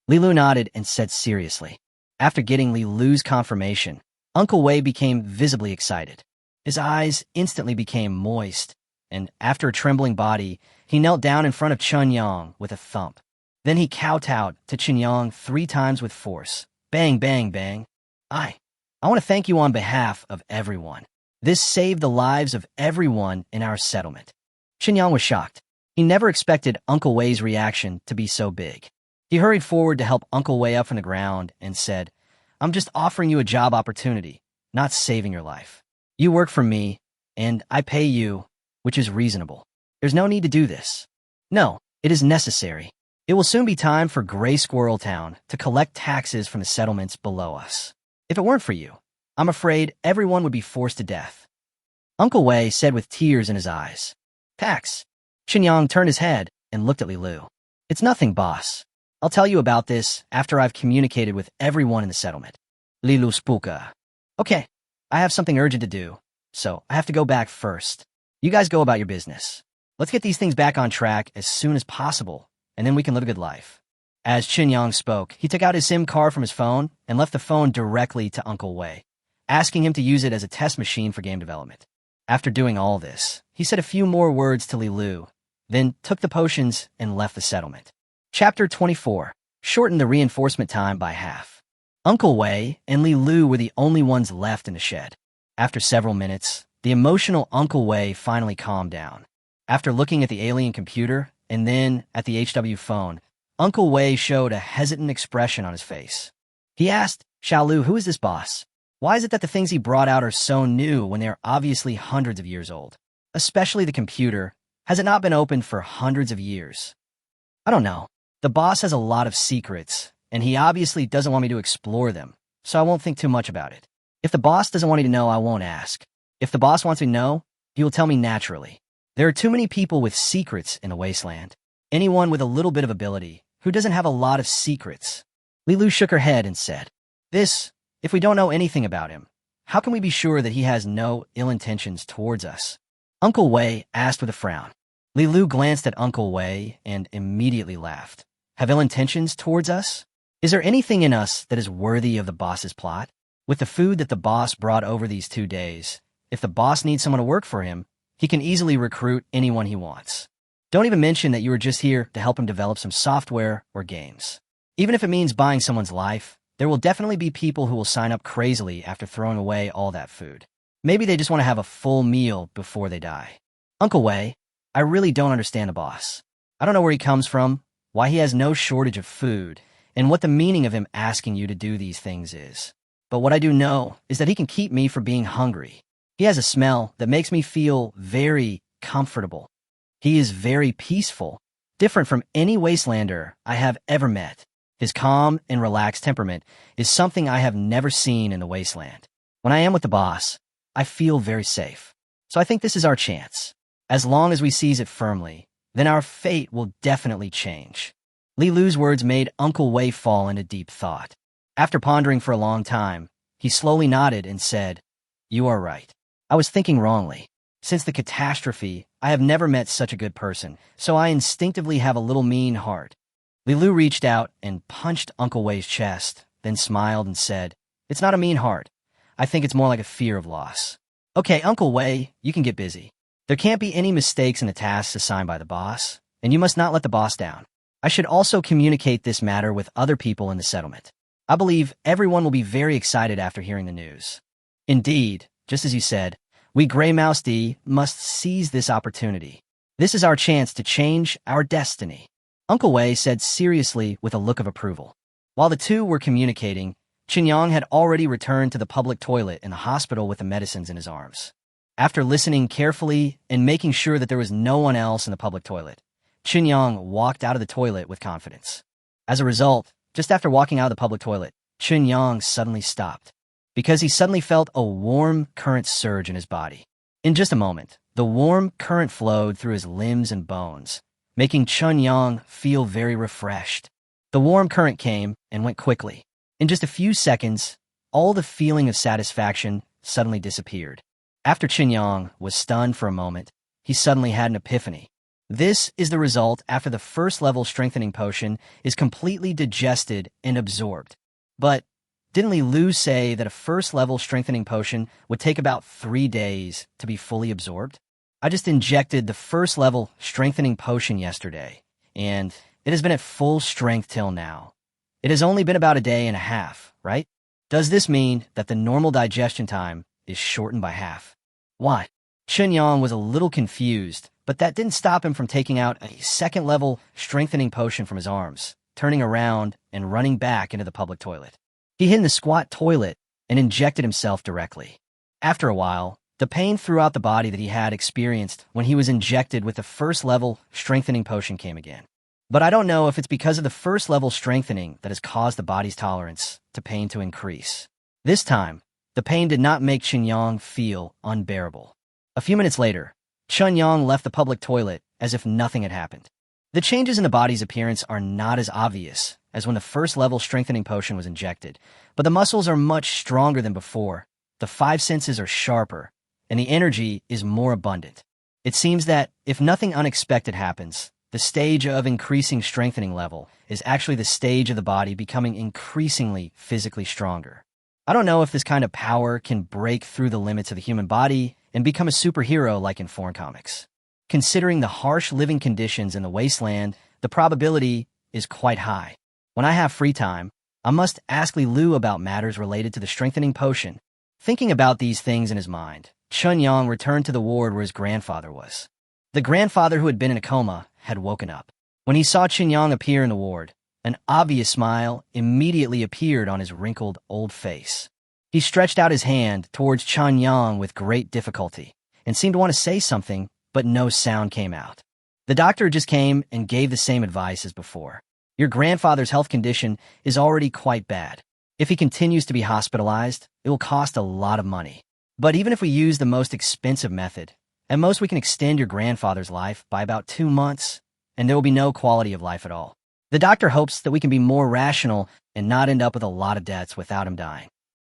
Li Lu nodded and said seriously. After getting Li Lu's confirmation, Uncle Wei became visibly excited. His eyes instantly became moist, and after a trembling body, he knelt down in front of Qinyang with a thump. Then he kowtowed to Qinyang 3 times with force. Bang, bang, bang. I want to thank you on behalf of everyone. This saved the lives of everyone in our settlement. Qinyang was shocked. He never expected Uncle Wei's reaction to be so big. He hurried forward to help Uncle Wei up from the ground and said, I'm just offering you a job opportunity, not saving your life. You work for me, and I pay you, which is reasonable. There's no need to do this. No, it is necessary. It will soon be time for Gray Squirrel Town to collect taxes from the settlements below us. If it weren't for you, I'm afraid everyone would be forced to death. Uncle Wei said with tears in his eyes. Tax. Qinyang turned his head and looked at Li Lu. It's nothing, boss. I'll tell you about this after I've communicated with everyone in the settlement. Li Lu Spooka. Okay, I have something urgent to do, so I have to go back first. You guys go about your business. Let's get these things back on track as soon as possible, and then we can live a good life. As Qinyang spoke, he took out his SIM card from his phone and left the phone directly to Uncle Wei, asking him to use it as a test machine for game development. After doing all this, he said a few more words to Li Lu, then took the potions and left the settlement. Chapter 24. Shortened the reinforcement time by half. Uncle Wei and Li Lu were the only ones left in the shed. After several minutes, the emotional Uncle Wei finally calmed down. After looking at the alien computer and then at the HW phone, Uncle Wei showed a hesitant expression on his face. He asked, Xiaolu, who is this boss? Why is it that the things he brought out are so new when they are obviously hundreds of years old? Especially the computer. Has it not been opened for hundreds of years? I don't know. The boss has a lot of secrets, and he obviously doesn't want me to explore them, so I won't think too much about it. If the boss doesn't want me to know, I won't ask. If the boss wants me to know, he will tell me naturally. There are too many people with secrets in the wasteland. Anyone with a little bit of ability who doesn't have a lot of secrets. Li Lu shook her head and said, if we don't know anything about him, how can we be sure that he has no ill intentions towards us? Uncle Wei asked with a frown. Li Lu glanced at Uncle Wei and immediately laughed. Have ill intentions towards us? Is there anything in us that is worthy of the boss's plot? With the food that the boss brought over these 2 days, if the boss needs someone to work for him, he can easily recruit anyone he wants. Don't even mention that you were just here to help him develop some software or games. Even if it means buying someone's life, there will definitely be people who will sign up crazily after throwing away all that food. Maybe they just want to have a full meal before they die. Uncle Wei, I really don't understand the boss. I don't know where he comes from, why he has no shortage of food, and what the meaning of him asking you to do these things is. But what I do know is that he can keep me from being hungry. He has a smell that makes me feel very comfortable. He is very peaceful, different from any wastelander I have ever met. His calm and relaxed temperament is something I have never seen in the wasteland. When I am with the boss, I feel very safe. So I think this is our chance. As long as we seize it firmly, then our fate will definitely change. Li Lu's words made Uncle Wei fall into deep thought. After pondering for a long time, he slowly nodded and said, "You are right. I was thinking wrongly. Since the catastrophe, I have never met such a good person, so I instinctively have a little mean heart." Li Lu reached out and punched Uncle Wei's chest, then smiled and said, "It's not a mean heart. I think it's more like a fear of loss." "Okay, Uncle Wei, you can get busy. There can't be any mistakes in the tasks assigned by the boss, and you must not let the boss down. I should also communicate this matter with other people in the settlement. I believe everyone will be very excited after hearing the news." "Indeed, just as you said, we Grey Mouse D must seize this opportunity. This is our chance to change our destiny," Uncle Wei said seriously with a look of approval. While the two were communicating, Qinyang had already returned to the public toilet in the hospital with the medicines in his arms. After listening carefully and making sure that there was no one else in the public toilet, Qinyang walked out of the toilet with confidence. As a result, just after walking out of the public toilet, Qinyang suddenly stopped, because he suddenly felt a warm current surge in his body. In just a moment, the warm current flowed through his limbs and bones, making Qinyang feel very refreshed. The warm current came and went quickly. In just a few seconds, all the feeling of satisfaction suddenly disappeared. After Qinyang was stunned for a moment, he suddenly had an epiphany. This is the result after the first level strengthening potion is completely digested and absorbed. But didn't Li Lu say that a first level strengthening potion would take about 3 days to be fully absorbed? I just injected the first level strengthening potion yesterday, and it has been at full strength till now. It has only been about a day and a half, right? Does this mean that the normal digestion time is shortened by half? What? Qinyang was a little confused, but that didn't stop him from taking out a second-level strengthening potion from his arms, turning around and running back into the public toilet. He hid in the squat toilet and injected himself directly. After a while, the pain throughout the body that he had experienced when he was injected with the first-level strengthening potion came again. But I don't know if it's because of the first-level strengthening that has caused the body's tolerance to pain to increase. This time, the pain did not make Qinyang feel unbearable. A few minutes later, Qinyang left the public toilet as if nothing had happened. The changes in the body's appearance are not as obvious as when the first-level strengthening potion was injected, but the muscles are much stronger than before, the 5 senses are sharper, and the energy is more abundant. It seems that if nothing unexpected happens, the stage of increasing strengthening level is actually the stage of the body becoming increasingly physically stronger. I don't know if this kind of power can break through the limits of the human body and become a superhero like in foreign comics. Considering the harsh living conditions in the wasteland, the probability is quite high. When I have free time, I must ask Li Lu about matters related to the strengthening potion. Thinking about these things in his mind, Qinyang returned to the ward where his grandfather was. The grandfather who had been in a coma had woken up. When he saw Qinyang appear in the ward, an obvious smile immediately appeared on his wrinkled old face. He stretched out his hand towards Qinyang with great difficulty and seemed to want to say something, but no sound came out. The doctor just came and gave the same advice as before. Your grandfather's health condition is already quite bad. If he continues to be hospitalized, it will cost a lot of money. But even if we use the most expensive method, at most we can extend your grandfather's life by about 2 months, and there will be no quality of life at all. The doctor hopes that we can be more rational and not end up with a lot of debts without him dying.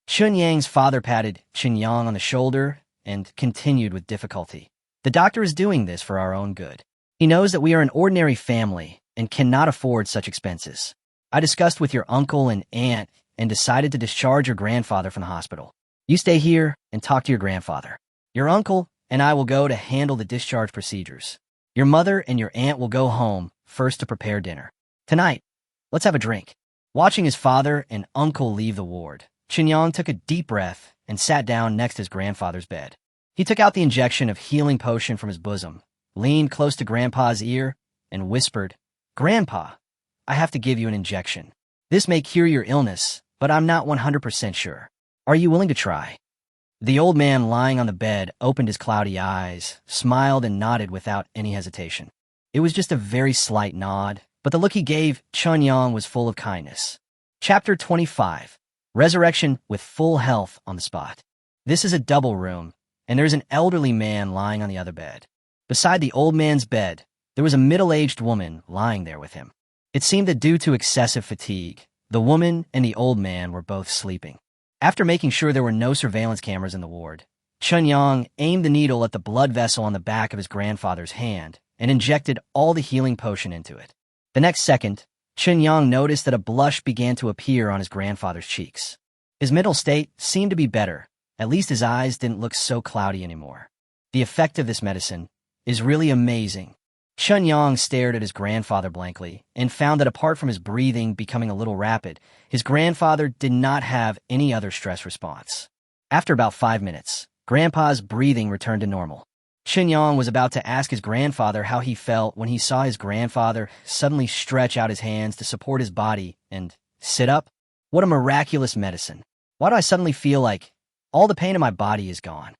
Qinyang's father patted Qinyang on the shoulder and continued with difficulty. The doctor is doing this for our own good. He knows that we are an ordinary family and cannot afford such expenses. I discussed with your uncle and aunt and decided to discharge your grandfather from the hospital. You stay here and talk to your grandfather. Your uncle and I will go to handle the discharge procedures. Your mother and your aunt will go home first to prepare dinner. Tonight, let's have a drink. Watching his father and uncle leave the ward, Qinyang took a deep breath and sat down next to his grandfather's bed. He took out the injection of healing potion from his bosom, leaned close to Grandpa's ear, and whispered, "Grandpa, I have to give you an injection. This may cure your illness, but I'm not 100% sure. Are you willing to try?" The old man lying on the bed opened his cloudy eyes, smiled, and nodded without any hesitation. It was just a very slight nod, but the look he gave Chunyang was full of kindness. Chapter 25. Resurrection with full health on the spot. This is a double room, and there's an elderly man lying on the other bed. Beside the old man's bed, there was a middle-aged woman lying there with him. It seemed that due to excessive fatigue, the woman and the old man were both sleeping. After making sure there were no surveillance cameras in the ward, Chunyang aimed the needle at the blood vessel on the back of his grandfather's hand and injected all the healing potion into it. The next second, Chunyang noticed that a blush began to appear on his grandfather's cheeks. His mental state seemed to be better. At least his eyes didn't look so cloudy anymore. The effect of this medicine is really amazing. Chunyang stared at his grandfather blankly and found that apart from his breathing becoming a little rapid, his grandfather did not have any other stress response. After about 5 minutes, Grandpa's breathing returned to normal. Chunyang was about to ask his grandfather how he felt when he saw his grandfather suddenly stretch out his hands to support his body and sit up. What a miraculous medicine. Why do I suddenly feel like all the pain in my body is gone?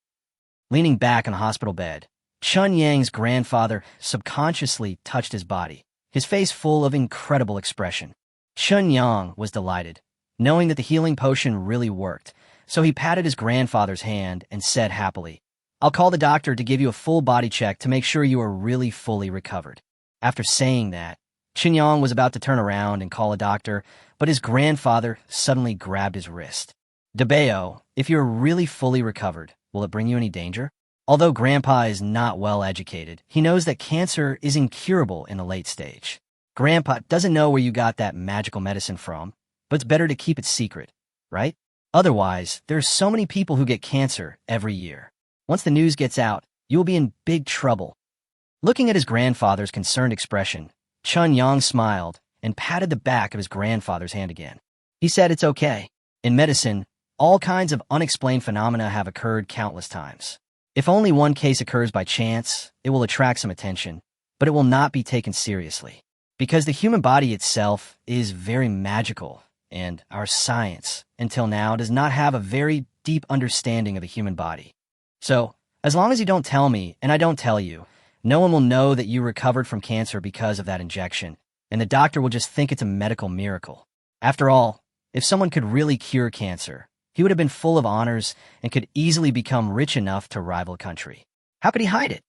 Leaning back on the hospital bed, Chunyang's grandfather subconsciously touched his body, his face full of incredible expression. Chunyang was delighted, knowing that the healing potion really worked, so he patted his grandfather's hand and said happily, "I'll call the doctor to give you a full body check to make sure you are really fully recovered." After saying that, Chunyang was about to turn around and call a doctor, but his grandfather suddenly grabbed his wrist. "Debeo, if you're really fully recovered, will it bring you any danger?" Although Grandpa is not well educated, he knows that cancer is incurable in the late stage. Grandpa doesn't know where you got that magical medicine from, but it's better to keep it secret, right? Otherwise, there's so many people who get cancer every year. Once the news gets out, you will be in big trouble. Looking at his grandfather's concerned expression, Chunyang smiled and patted the back of his grandfather's hand again. He said it's okay. In medicine, all kinds of unexplained phenomena have occurred countless times. If only one case occurs by chance, it will attract some attention, but it will not be taken seriously. Because the human body itself is very magical, and our science, until now, does not have a very deep understanding of the human body. So, as long as you don't tell me, and I don't tell you, no one will know that you recovered from cancer because of that injection, and the doctor will just think it's a medical miracle. After all, if someone could really cure cancer, he would have been full of honors and could easily become rich enough to rival a country. How could he hide it?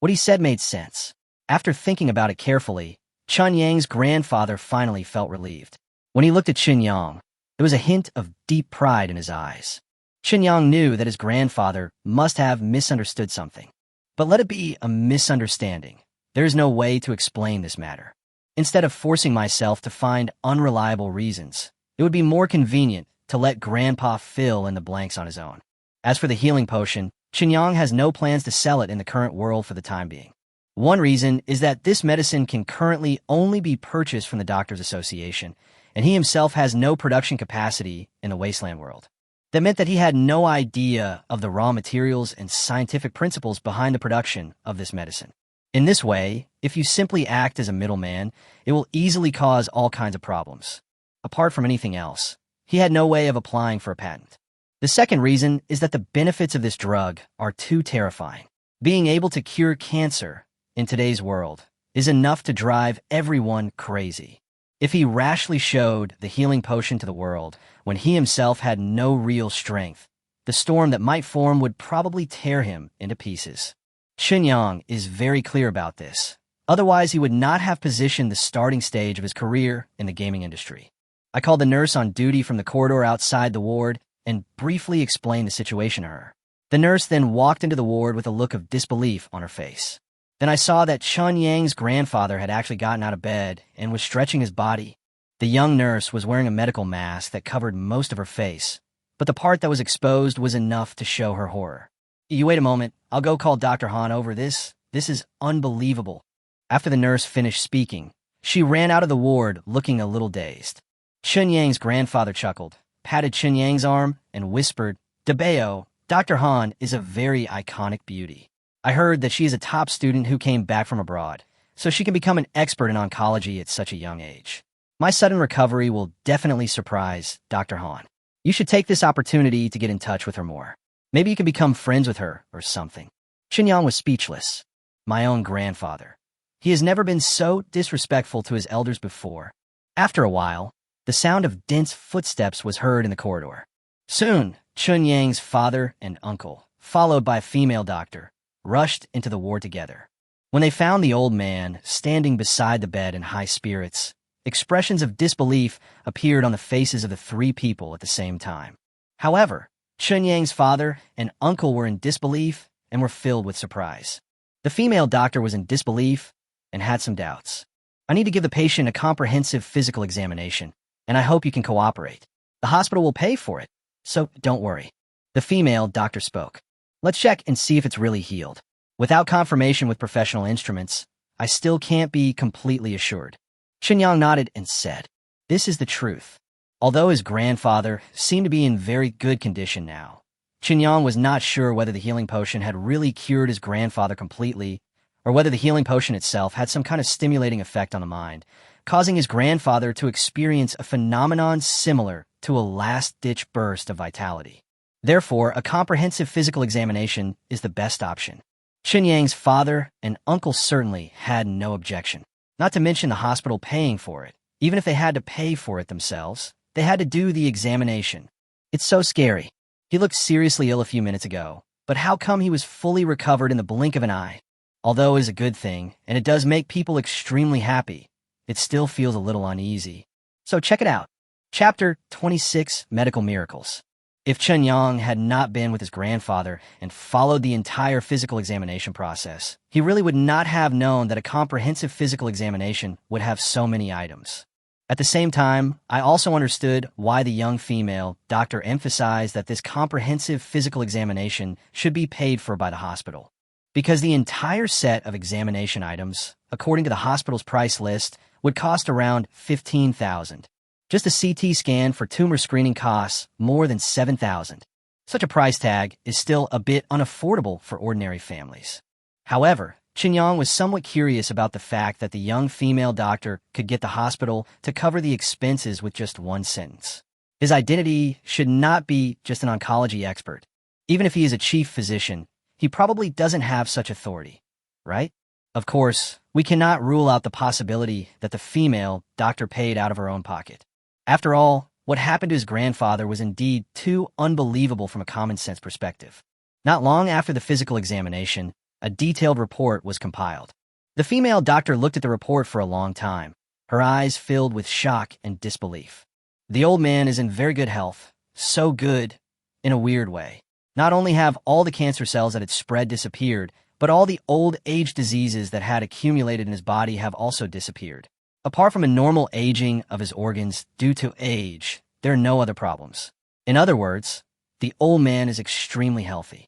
What he said made sense. After thinking about it carefully, Chunyang's grandfather finally felt relieved. When he looked at Chunyang, there was a hint of deep pride in his eyes. Chunyang knew that his grandfather must have misunderstood something. But let it be a misunderstanding. There is no way to explain this matter. Instead of forcing myself to find unreliable reasons, it would be more convenient to let Grandpa fill in the blanks on his own. As for the healing potion, Chunyang has no plans to sell it in the current world for the time being. One reason is that this medicine can currently only be purchased from the Doctors Association, and he himself has no production capacity in the wasteland world. That meant that he had no idea of the raw materials and scientific principles behind the production of this medicine. In this way, if you simply act as a middleman, it will easily cause all kinds of problems. Apart from anything else, he had no way of applying for a patent. The second reason is that the benefits of this drug are too terrifying. Being able to cure cancer in today's world is enough to drive everyone crazy. If he rashly showed the healing potion to the world when he himself had no real strength, the storm that might form would probably tear him into pieces. Chunyang is very clear about this. Otherwise, he would not have positioned the starting stage of his career in the gaming industry. I called the nurse on duty from the corridor outside the ward and briefly explained the situation to her. The nurse then walked into the ward with a look of disbelief on her face. Then I saw that Chunyang's grandfather had actually gotten out of bed and was stretching his body. The young nurse was wearing a medical mask that covered most of her face, but the part that was exposed was enough to show her horror. "You wait a moment, I'll go call Dr. Han over this. This is unbelievable." After the nurse finished speaking, she ran out of the ward looking a little dazed. Chunyang's grandfather chuckled, patted Chunyang's arm, and whispered, "Debeo, Dr. Han is a very iconic beauty. I heard that she is a top student who came back from abroad, so she can become an expert in oncology at such a young age. My sudden recovery will definitely surprise Dr. Han. You should take this opportunity to get in touch with her more. Maybe you can become friends with her or something." Chunyang was speechless. My own grandfather. He has never been so disrespectful to his elders before. After a while, the sound of dense footsteps was heard in the corridor. Soon, Chunyang's father and uncle, followed by a female doctor, rushed into the ward together. When they found the old man standing beside the bed in high spirits, expressions of disbelief appeared on the faces of the three people at the same time. However, Chunyang's father and uncle were in disbelief and were filled with surprise. The female doctor was in disbelief and had some doubts. I need to give the patient a comprehensive physical examination, and I hope you can cooperate. The hospital will pay for it, so don't worry. The female doctor spoke. Let's check and see if it's really healed. Without confirmation with professional instruments, I still can't be completely assured. Chunyang nodded and said, "This is the truth." Although his grandfather seemed to be in very good condition now, Chunyang was not sure whether the healing potion had really cured his grandfather completely, or whether the healing potion itself had some kind of stimulating effect on the mind, causing his grandfather to experience a phenomenon similar to a last-ditch burst of vitality. Therefore, a comprehensive physical examination is the best option. Chunyang's father and uncle certainly had no objection, not to mention the hospital paying for it. Even if they had to pay for it themselves, they had to do the examination. It's so scary. He looked seriously ill a few minutes ago, but how come he was fully recovered in the blink of an eye? Although it is a good thing, and it does make people extremely happy, it still feels a little uneasy. So check it out. Chapter 26, Medical Miracles. If Chunyang had not been with his grandfather and followed the entire physical examination process, he really would not have known that a comprehensive physical examination would have so many items. At the same time, I also understood why the young female doctor emphasized that this comprehensive physical examination should be paid for by the hospital. Because the entire set of examination items, according to the hospital's price list, would cost around $15,000. Just a CT scan for tumor screening costs more than $7,000. Such a price tag is still a bit unaffordable for ordinary families. However, Chunyang was somewhat curious about the fact that the young female doctor could get the hospital to cover the expenses with just one sentence. His identity should not be just an oncology expert. Even if he is a chief physician, he probably doesn't have such authority, right? Of course, we cannot rule out the possibility that the female doctor paid out of her own pocket. After all, what happened to his grandfather was indeed too unbelievable from a common-sense perspective. Not long after the physical examination, a detailed report was compiled. The female doctor looked at the report for a long time, her eyes filled with shock and disbelief. The old man is in very good health, so good in a weird way. Not only have all the cancer cells that had spread disappeared, but all the old age diseases that had accumulated in his body have also disappeared. Apart from a normal aging of his organs due to age, there are no other problems. In other words, the old man is extremely healthy.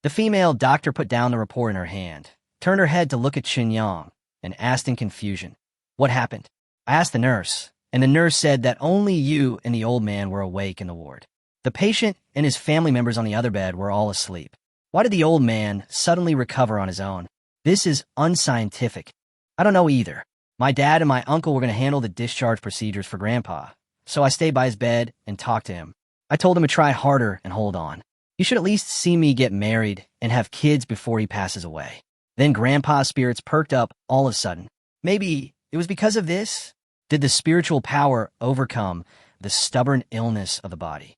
The female doctor put down the report in her hand, turned her head to look at Chunyang, and asked in confusion, "What happened?" I asked the nurse, and the nurse said that only you and the old man were awake in the ward. The patient and his family members on the other bed were all asleep. Why did the old man suddenly recover on his own? This is unscientific. I don't know either. My dad and my uncle were going to handle the discharge procedures for Grandpa, so I stayed by his bed and talked to him. I told him to try harder and hold on. You should at least see me get married and have kids before he passes away. Then Grandpa's spirits perked up all of a sudden. Maybe it was because of this? Did the spiritual power overcome the stubborn illness of the body?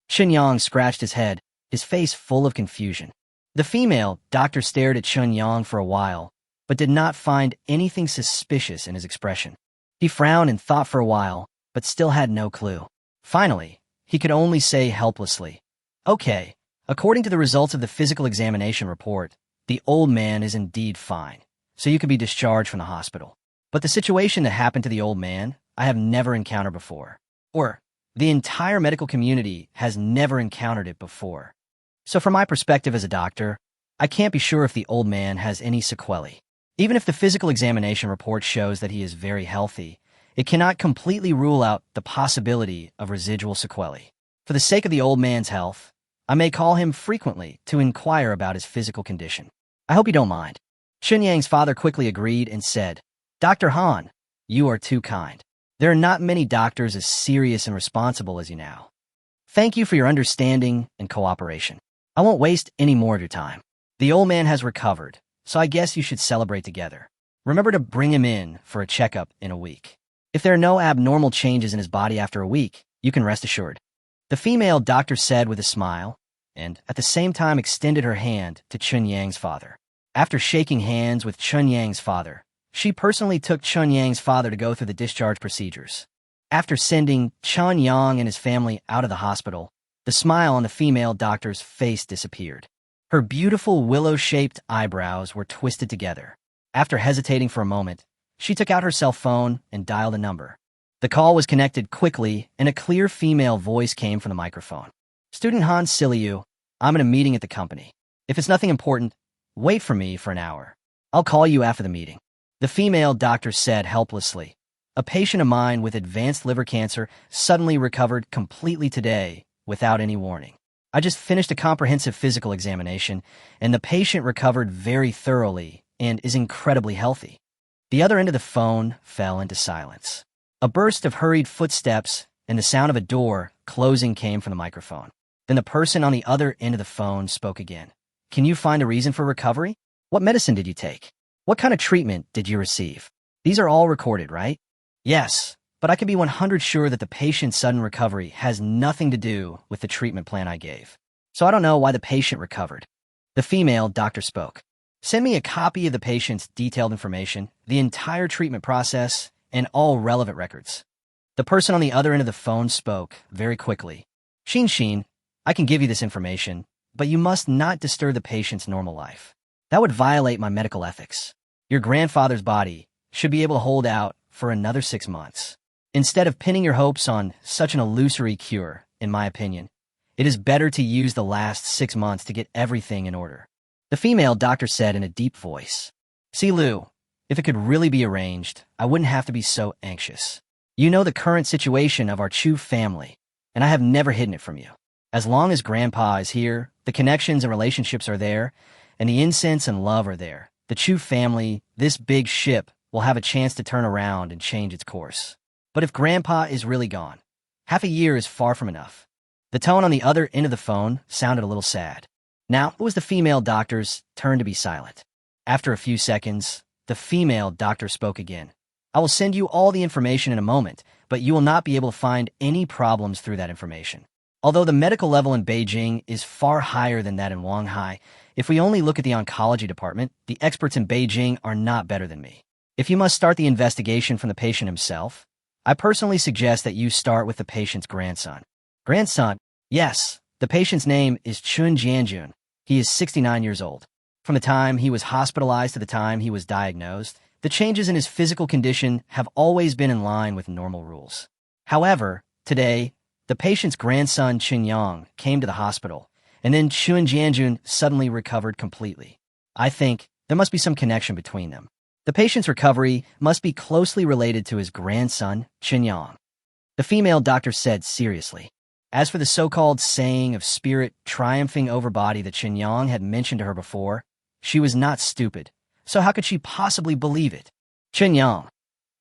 Chunyang scratched his head, his face full of confusion. The female doctor stared at Chunyang for a while, but did not find anything suspicious in his expression. He frowned and thought for a while, but still had no clue. Finally, he could only say helplessly, "Okay, according to the results of the physical examination report, the old man is indeed fine, so you can be discharged from the hospital. But the situation that happened to the old man, I have never encountered before. Or, the entire medical community has never encountered it before. So from my perspective as a doctor, I can't be sure if the old man has any sequelae. Even if the physical examination report shows that he is very healthy, it cannot completely rule out the possibility of residual sequelae. For the sake of the old man's health, I may call him frequently to inquire about his physical condition. I hope you don't mind." Chunyang's father quickly agreed and said, "Dr. Han, you are too kind. There are not many doctors as serious and responsible as you now. Thank you for your understanding and cooperation. I won't waste any more of your time. The old man has recovered, so I guess you should celebrate together. Remember to bring him in for a checkup in a week. If there are no abnormal changes in his body after a week, you can rest assured." The female doctor said with a smile, and at the same time extended her hand to Chun Yang's father. After shaking hands with Chun Yang's father, she personally took Chun Yang's father to go through the discharge procedures. After sending Chun Yang and his family out of the hospital, the smile on the female doctor's face disappeared. Her beautiful willow-shaped eyebrows were twisted together. After hesitating for a moment, she took out her cell phone and dialed a number. The call was connected quickly, and a clear female voice came from the microphone. "Student Han Siliu, I'm in a meeting at the company. If it's nothing important, wait for me for an hour. I'll call you after the meeting." The female doctor said helplessly. "A patient of mine with advanced liver cancer suddenly recovered completely today without any warning. I just finished a comprehensive physical examination, and the patient recovered very thoroughly and is incredibly healthy." The other end of the phone fell into silence. A burst of hurried footsteps and the sound of a door closing came from the microphone. Then the person on the other end of the phone spoke again. "Can you find a reason for recovery? What medicine did you take? What kind of treatment did you receive? These are all recorded, right?" "Yes, but I can be 100% sure that the patient's sudden recovery has nothing to do with the treatment plan I gave. So I don't know why the patient recovered." The female doctor spoke. "Send me a copy of the patient's detailed information, the entire treatment process, and all relevant records." The person on the other end of the phone spoke very quickly. Xin, I can give you this information, but you must not disturb the patient's normal life. That would violate my medical ethics. Your grandfather's body should be able to hold out for another 6 months. Instead of pinning your hopes on such an illusory cure, in my opinion, it is better to use the last 6 months to get everything in order." The female doctor said in a deep voice. "See, Lu, if it could really be arranged, I wouldn't have to be so anxious. You know the current situation of our Chu family, and I have never hidden it from you. As long as Grandpa is here, the connections and relationships are there, and the incense and love are there. The Chu family, this big ship, will have a chance to turn around and change its course. But if Grandpa is really gone, half a year is far from enough." The tone on the other end of the phone sounded a little sad. Now it was the female doctor's turn to be silent. After a few seconds, the female doctor spoke again. "I will send you all the information in a moment, but you will not be able to find any problems through that information. Although the medical level in Beijing is far higher than that in Shanghai, if we only look at the oncology department, the experts in Beijing are not better than me. If you must start the investigation from the patient himself, I personally suggest that you start with the patient's grandson." "Grandson?" "Yes. The patient's name is Chun Jianjun. He is 69 years old. From the time he was hospitalized to the time he was diagnosed, the changes in his physical condition have always been in line with normal rules. However, today, the patient's grandson Chun Yang came to the hospital, and then Chun Jianjun suddenly recovered completely. I think there must be some connection between them. The patient's recovery must be closely related to his grandson, Chun Yang." The female doctor said seriously. As for the so-called saying of spirit triumphing over body that Chun Yang had mentioned to her before, she was not stupid, so how could she possibly believe it? Chun Yang.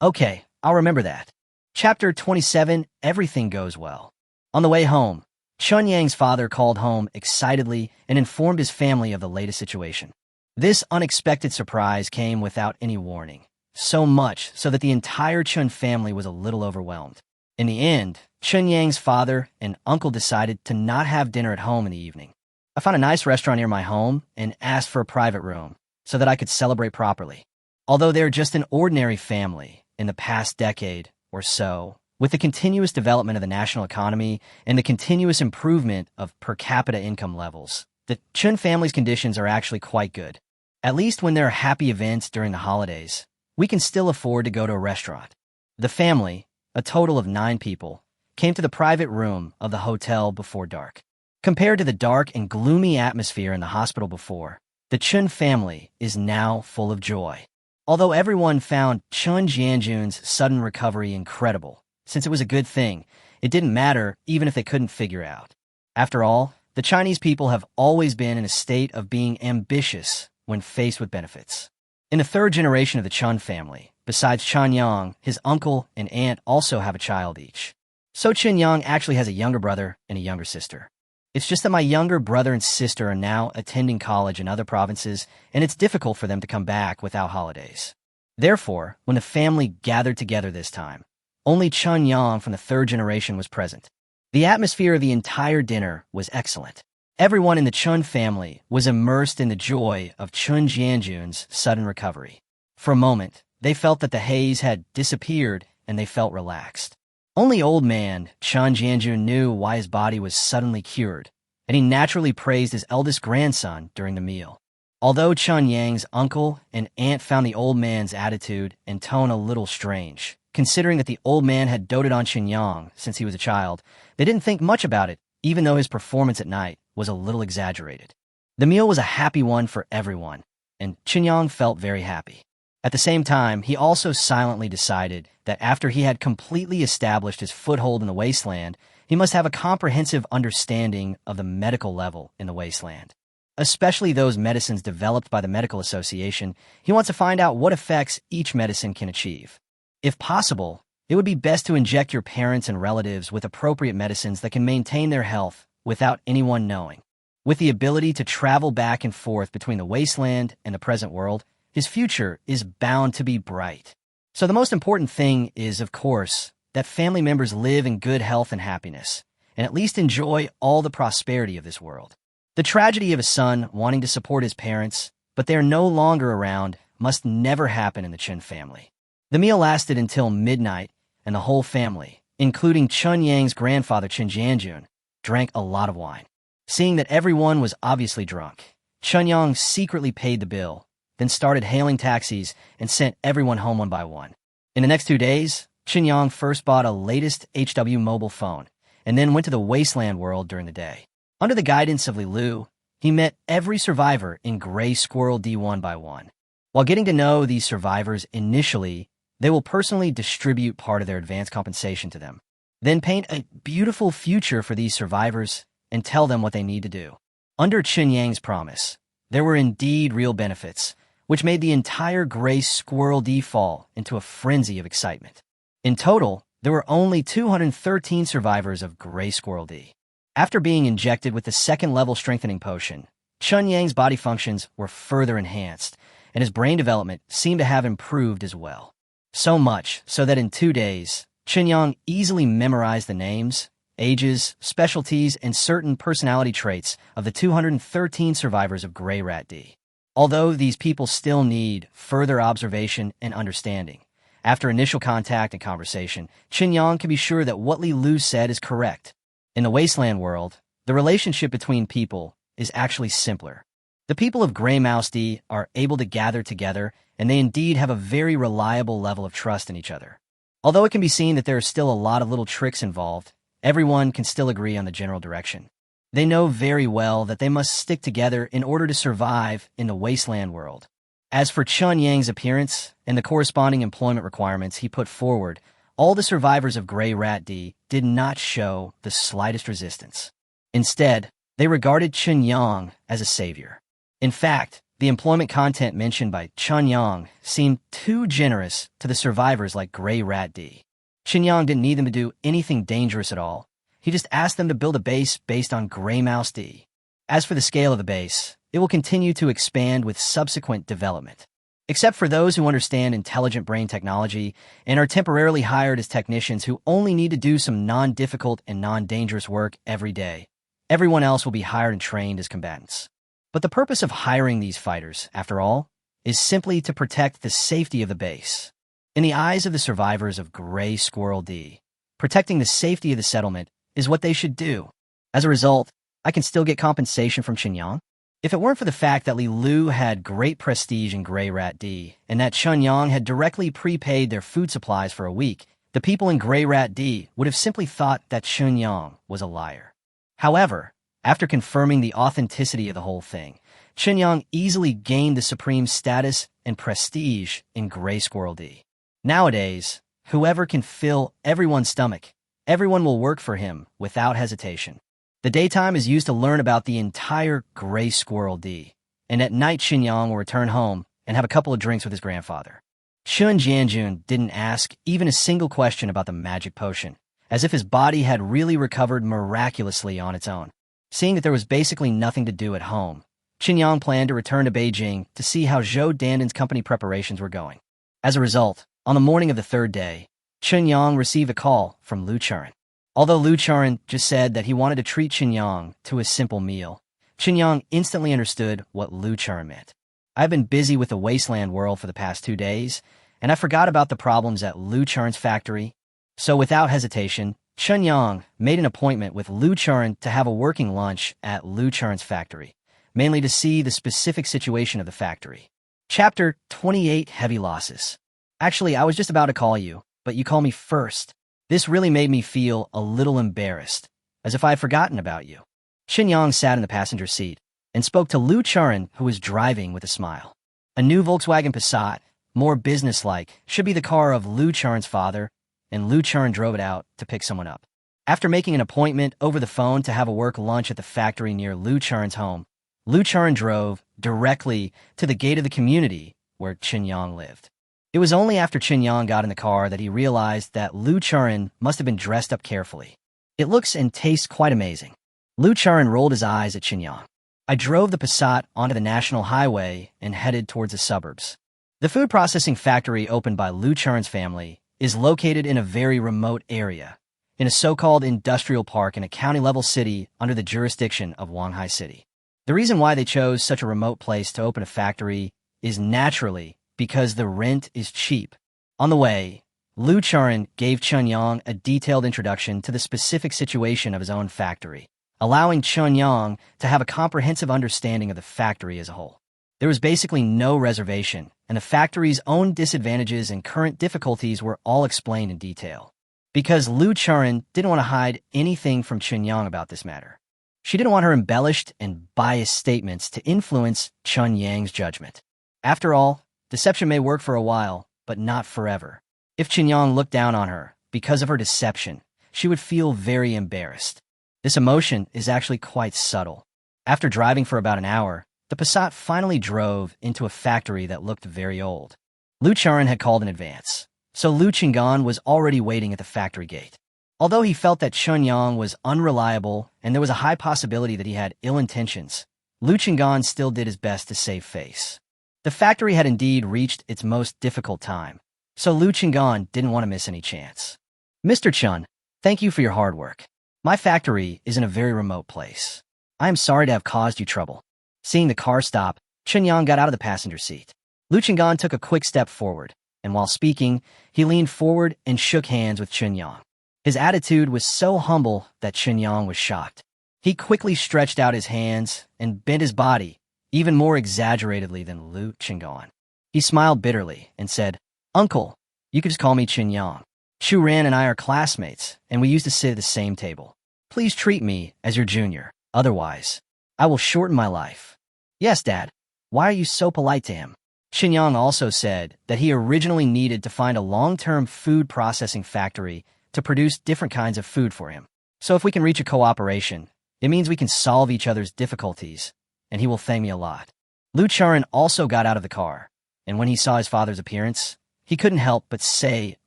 "Okay, I'll remember that." Chapter 27, Everything Goes Well. On the way home, Chun Yang's father called home excitedly and informed his family of the latest situation. This unexpected surprise came without any warning, so much so that the entire Chun family was a little overwhelmed. In the end, Chun Yang's father and uncle decided to not have dinner at home in the evening. "I found a nice restaurant near my home and asked for a private room so that I could celebrate properly. Although they're just an ordinary family, in the past decade or so, with the continuous development of the national economy and the continuous improvement of per capita income levels, the Chun family's conditions are actually quite good. At least when there are happy events during the holidays, we can still afford to go to a restaurant." The family, a total of 9 people, came to the private room of the hotel before dark. Compared to the dark and gloomy atmosphere in the hospital before, the Chun family is now full of joy. Although everyone found Chun Jianjun's sudden recovery incredible, since it was a good thing, it didn't matter even if they couldn't figure out. After all, the Chinese people have always been in a state of being ambitious when faced with benefits. In the 3rd generation of the Chun family, besides Chun Yang, his uncle and aunt also have a child each. So Chun Yang actually has a younger brother and a younger sister. It's just that my younger brother and sister are now attending college in other provinces, and it's difficult for them to come back without holidays. Therefore, when the family gathered together this time, only Chun Yang from the third generation was present. The atmosphere of the entire dinner was excellent. Everyone in the Chun family was immersed in the joy of Chun Jianjun's sudden recovery. For a moment, they felt that the haze had disappeared and they felt relaxed. Only old man Chun Jianjun knew why his body was suddenly cured, and he naturally praised his eldest grandson during the meal. Although Chun Yang's uncle and aunt found the old man's attitude and tone a little strange, considering that the old man had doted on Chun Yang since he was a child, they didn't think much about it, even though his performance at night was a little exaggerated. The meal was a happy one for everyone, and Chun Yang felt very happy. At the same time, he also silently decided that after he had completely established his foothold in the wasteland, he must have a comprehensive understanding of the medical level in the wasteland. Especially those medicines developed by the medical association, he wants to find out what effects each medicine can achieve. If possible, it would be best to inject your parents and relatives with appropriate medicines that can maintain their health without anyone knowing. With the ability to travel back and forth between the wasteland and the present world, his future is bound to be bright. So the most important thing is, of course, that family members live in good health and happiness, and at least enjoy all the prosperity of this world. The tragedy of a son wanting to support his parents, but they are no longer around, must never happen in the Chun family. The meal lasted until midnight, and the whole family, including Chun Yang's grandfather Chun Jianjun, drank a lot of wine. Seeing that everyone was obviously drunk, Chun Yang secretly paid the bill, then started hailing taxis and sent everyone home one by one. In the next 2 days, Chun Yang first bought a latest HW mobile phone, and then went to the wasteland world during the day. Under the guidance of Li Lu, he met every survivor in Gray Squirrel D one by one. While getting to know these survivors initially, they will personally distribute part of their advance compensation to them, then paint a beautiful future for these survivors and tell them what they need to do. Under Chun Yang's promise, there were indeed real benefits, which made the entire Gray Squirrel D fall into a frenzy of excitement. In total, there were only 213 survivors of Gray Squirrel D. After being injected with the second-level strengthening potion, Chun Yang's body functions were further enhanced, and his brain development seemed to have improved as well. So much so that in 2 days, Chun Yang easily memorized the names, ages, specialties, and certain personality traits of the 213 survivors of Gray Rat D. Although these people still need further observation and understanding, after initial contact and conversation, Chun Yang can be sure that what Li Lu said is correct. In the wasteland world, the relationship between people is actually simpler. The people of Gray Mouse D are able to gather together, and they indeed have a very reliable level of trust in each other. Although it can be seen that there are still a lot of little tricks involved, everyone can still agree on the general direction. They know very well that they must stick together in order to survive in the wasteland world. As for Chun Yang's appearance and the corresponding employment requirements he put forward, all the survivors of Gray Rat D did not show the slightest resistance. Instead, they regarded Chun Yang as a savior. In fact, the employment content mentioned by Chun Yang seemed too generous to the survivors like Gray Rat D. Chun Yang didn't need them to do anything dangerous at all. He just asked them to build a base based on Gray Mouse D. As for the scale of the base, it will continue to expand with subsequent development. Except for those who understand intelligent brain technology and are temporarily hired as technicians who only need to do some non-difficult and non-dangerous work every day, everyone else will be hired and trained as combatants. But the purpose of hiring these fighters, after all, is simply to protect the safety of the base. In the eyes of the survivors of Gray Squirrel D, protecting the safety of the settlement is what they should do. As a result, I can still get compensation from Chun Yang. If it weren't for the fact that Li Lu had great prestige in Gray Rat D, and that Chun Yang had directly prepaid their food supplies for a week, the people in Gray Rat D would have simply thought that Chun Yang was a liar. However, after confirming the authenticity of the whole thing, Chun Yang easily gained the supreme status and prestige in Gray Squirrel D. Nowadays, whoever can fill everyone's stomach, everyone will work for him without hesitation. The daytime is used to learn about the entire Gray Squirrel D, and at night Chun Yang will return home and have a couple of drinks with his grandfather. Chun Jianjun didn't ask even a single question about the magic potion, as if his body had really recovered miraculously on its own. Seeing that there was basically nothing to do at home, Chun Yang planned to return to Beijing to see how Zhou Danden's company preparations were going. As a result, on the morning of the third day, Chunyang received a call from Lu Churen. Although Lu Churen just said that he wanted to treat Chunyang to a simple meal, Chunyang instantly understood what Lu Churen meant. I've been busy with the wasteland world for the past 2 days, and I forgot about the problems at Lu Churen's factory. So without hesitation, Chunyang made an appointment with Lu Churen to have a working lunch at Lu Churen's factory, mainly to see the specific situation of the factory. Chapter 28 Heavy Losses. Actually, I was just about to call you, but you called me first. This really made me feel a little embarrassed, as if I had forgotten about you. Chunyang sat in the passenger seat and spoke to Lu Churen, who was driving with a smile. A new Volkswagen Passat, more businesslike, should be the car of Lu Churen's father, and Lu Churen drove it out to pick someone up. After making an appointment over the phone to have a work lunch at the factory near Lu Churen's home, Lu Churen drove directly to the gate of the community where Chunyang lived. It was only after Chunyang got in the car that he realized that Lu Churen must have been dressed up carefully. It looks and tastes quite amazing. Lu Churen rolled his eyes at Chunyang. I drove the Passat onto the national highway and headed towards the suburbs. The food processing factory opened by Lu Churen's family is located in a very remote area, in a so-called industrial park in a county-level city under the jurisdiction of Wanghai City. The reason why they chose such a remote place to open a factory is naturally because the rent is cheap. On the way, Lu Churen gave Chunyang a detailed introduction to the specific situation of his own factory, allowing Chunyang to have a comprehensive understanding of the factory as a whole. There was basically no reservation, and the factory's own disadvantages and current difficulties were all explained in detail. Because Lu Churen didn't want to hide anything from Chunyang about this matter. She didn't want her embellished and biased statements to influence Chunyang's judgment. After all, deception may work for a while, but not forever. If Chunyang looked down on her because of her deception, she would feel very embarrassed. This emotion is actually quite subtle. After driving for about an hour, the Passat finally drove into a factory that looked very old. Lu Churen had called in advance, so Lu Chingan was already waiting at the factory gate. Although he felt that Chunyang was unreliable and there was a high possibility that he had ill intentions, Lu Chingan still did his best to save face. The factory had indeed reached its most difficult time, so Lu Chingan didn't want to miss any chance. Mr. Chun, thank you for your hard work. My factory is in a very remote place. I am sorry to have caused you trouble. Seeing the car stop, Chunyang got out of the passenger seat. Lu Chingan took a quick step forward, and while speaking, he leaned forward and shook hands with Chunyang. His attitude was so humble that Chunyang was shocked. He quickly stretched out his hands and bent his body, even more exaggeratedly than Lu Chingan. He smiled bitterly and said, "Uncle, you could just call me Chunyang. Chu Ran and I are classmates, and we used to sit at the same table. Please treat me as your junior. Otherwise, I will shorten my life." "Yes, Dad. Why are you so polite to him?" Chunyang also said that he originally needed to find a long-term food processing factory to produce different kinds of food for him. So if we can reach a cooperation, it means we can solve each other's difficulties, and he will thank me a lot. Lu Churen also got out of the car, and when he saw his father's appearance, he couldn't help but say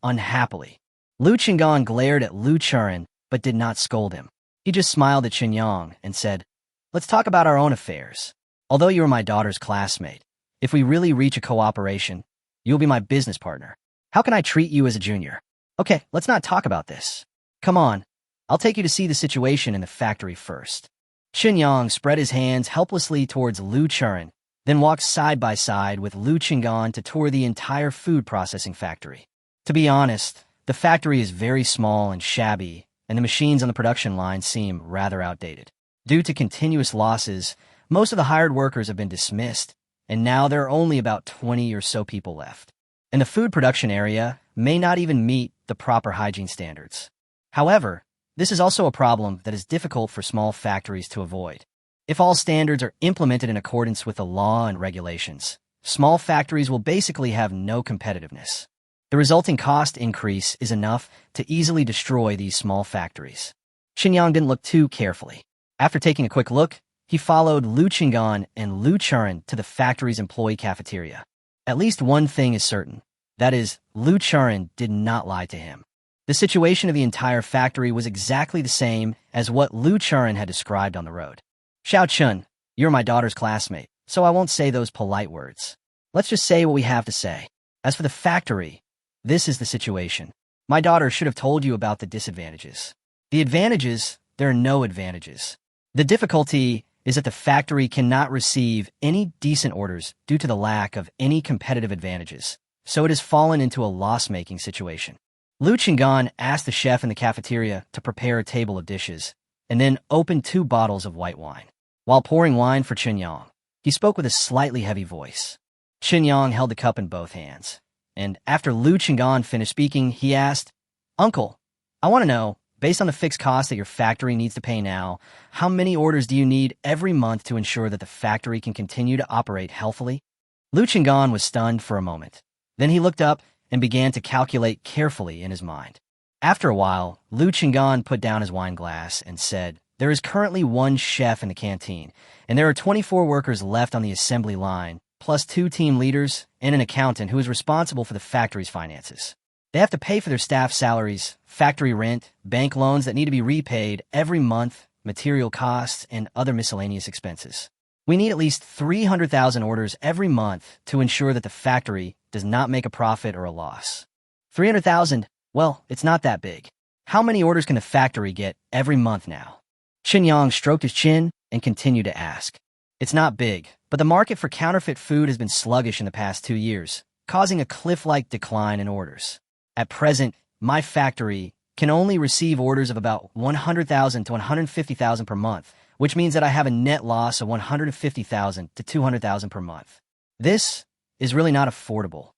unhappily. Lu Chingan glared at Lu Churen, but did not scold him. He just smiled at Chunyang and said, "Let's talk about our own affairs. Although you are my daughter's classmate, if we really reach a cooperation, you will be my business partner. How can I treat you as a junior? Okay, let's not talk about this. Come on, I'll take you to see the situation in the factory first." Chunyang spread his hands helplessly towards Lu Churen, then walked side by side with Lu Chingan to tour the entire food processing factory. To be honest, the factory is very small and shabby, and the machines on the production line seem rather outdated. Due to continuous losses, most of the hired workers have been dismissed, and now there are only about 20 or so people left. And the food production area may not even meet the proper hygiene standards. However, this is also a problem that is difficult for small factories to avoid. If all standards are implemented in accordance with the law and regulations, small factories will basically have no competitiveness. The resulting cost increase is enough to easily destroy these small factories. Chunyang didn't look too carefully. After taking a quick look, he followed Lu Chingan and Lu Churen to the factory's employee cafeteria. At least one thing is certain. That is, Lu Churen did not lie to him. The situation of the entire factory was exactly the same as what Lu Churen had described on the road. "Xiao Chun, you're my daughter's classmate, so I won't say those polite words. Let's just say what we have to say. As for the factory, this is the situation. My daughter should have told you about the disadvantages. The advantages, there are no advantages. The difficulty is that the factory cannot receive any decent orders due to the lack of any competitive advantages, so it has fallen into a loss-making situation. Lu Qinggan asked the chef in the cafeteria to prepare a table of dishes, and then opened 2 bottles of white wine. While pouring wine for Qinyang, he spoke with a slightly heavy voice. Qinyang held the cup in both hands, and after Lu Qinggan finished speaking, he asked, "Uncle, I want to know, based on the fixed cost that your factory needs to pay now, how many orders do you need every month to ensure that the factory can continue to operate healthily?" Lu Qinggan was stunned for a moment. Then he looked up and began to calculate carefully in his mind. After a while, Lu Qinggan put down his wine glass and said, "There is currently 1 chef in the canteen, and there are 24 workers left on the assembly line, plus 2 team leaders and an accountant who is responsible for the factory's finances. They have to pay for their staff salaries, factory rent, bank loans that need to be repaid every month, material costs, and other miscellaneous expenses. We need at least 300,000 orders every month to ensure that the factory does not make a profit or a loss." 300,000? Well, it's not that big. How many orders can the factory get every month now? Qinyang stroked his chin and continued to ask. "It's not big, but the market for counterfeit food has been sluggish in the past 2 years, causing a cliff-like decline in orders. At present, my factory can only receive orders of about 100,000 to 150,000 per month, which means that I have a net loss of 150,000 to 200,000 per month. This is really not affordable,"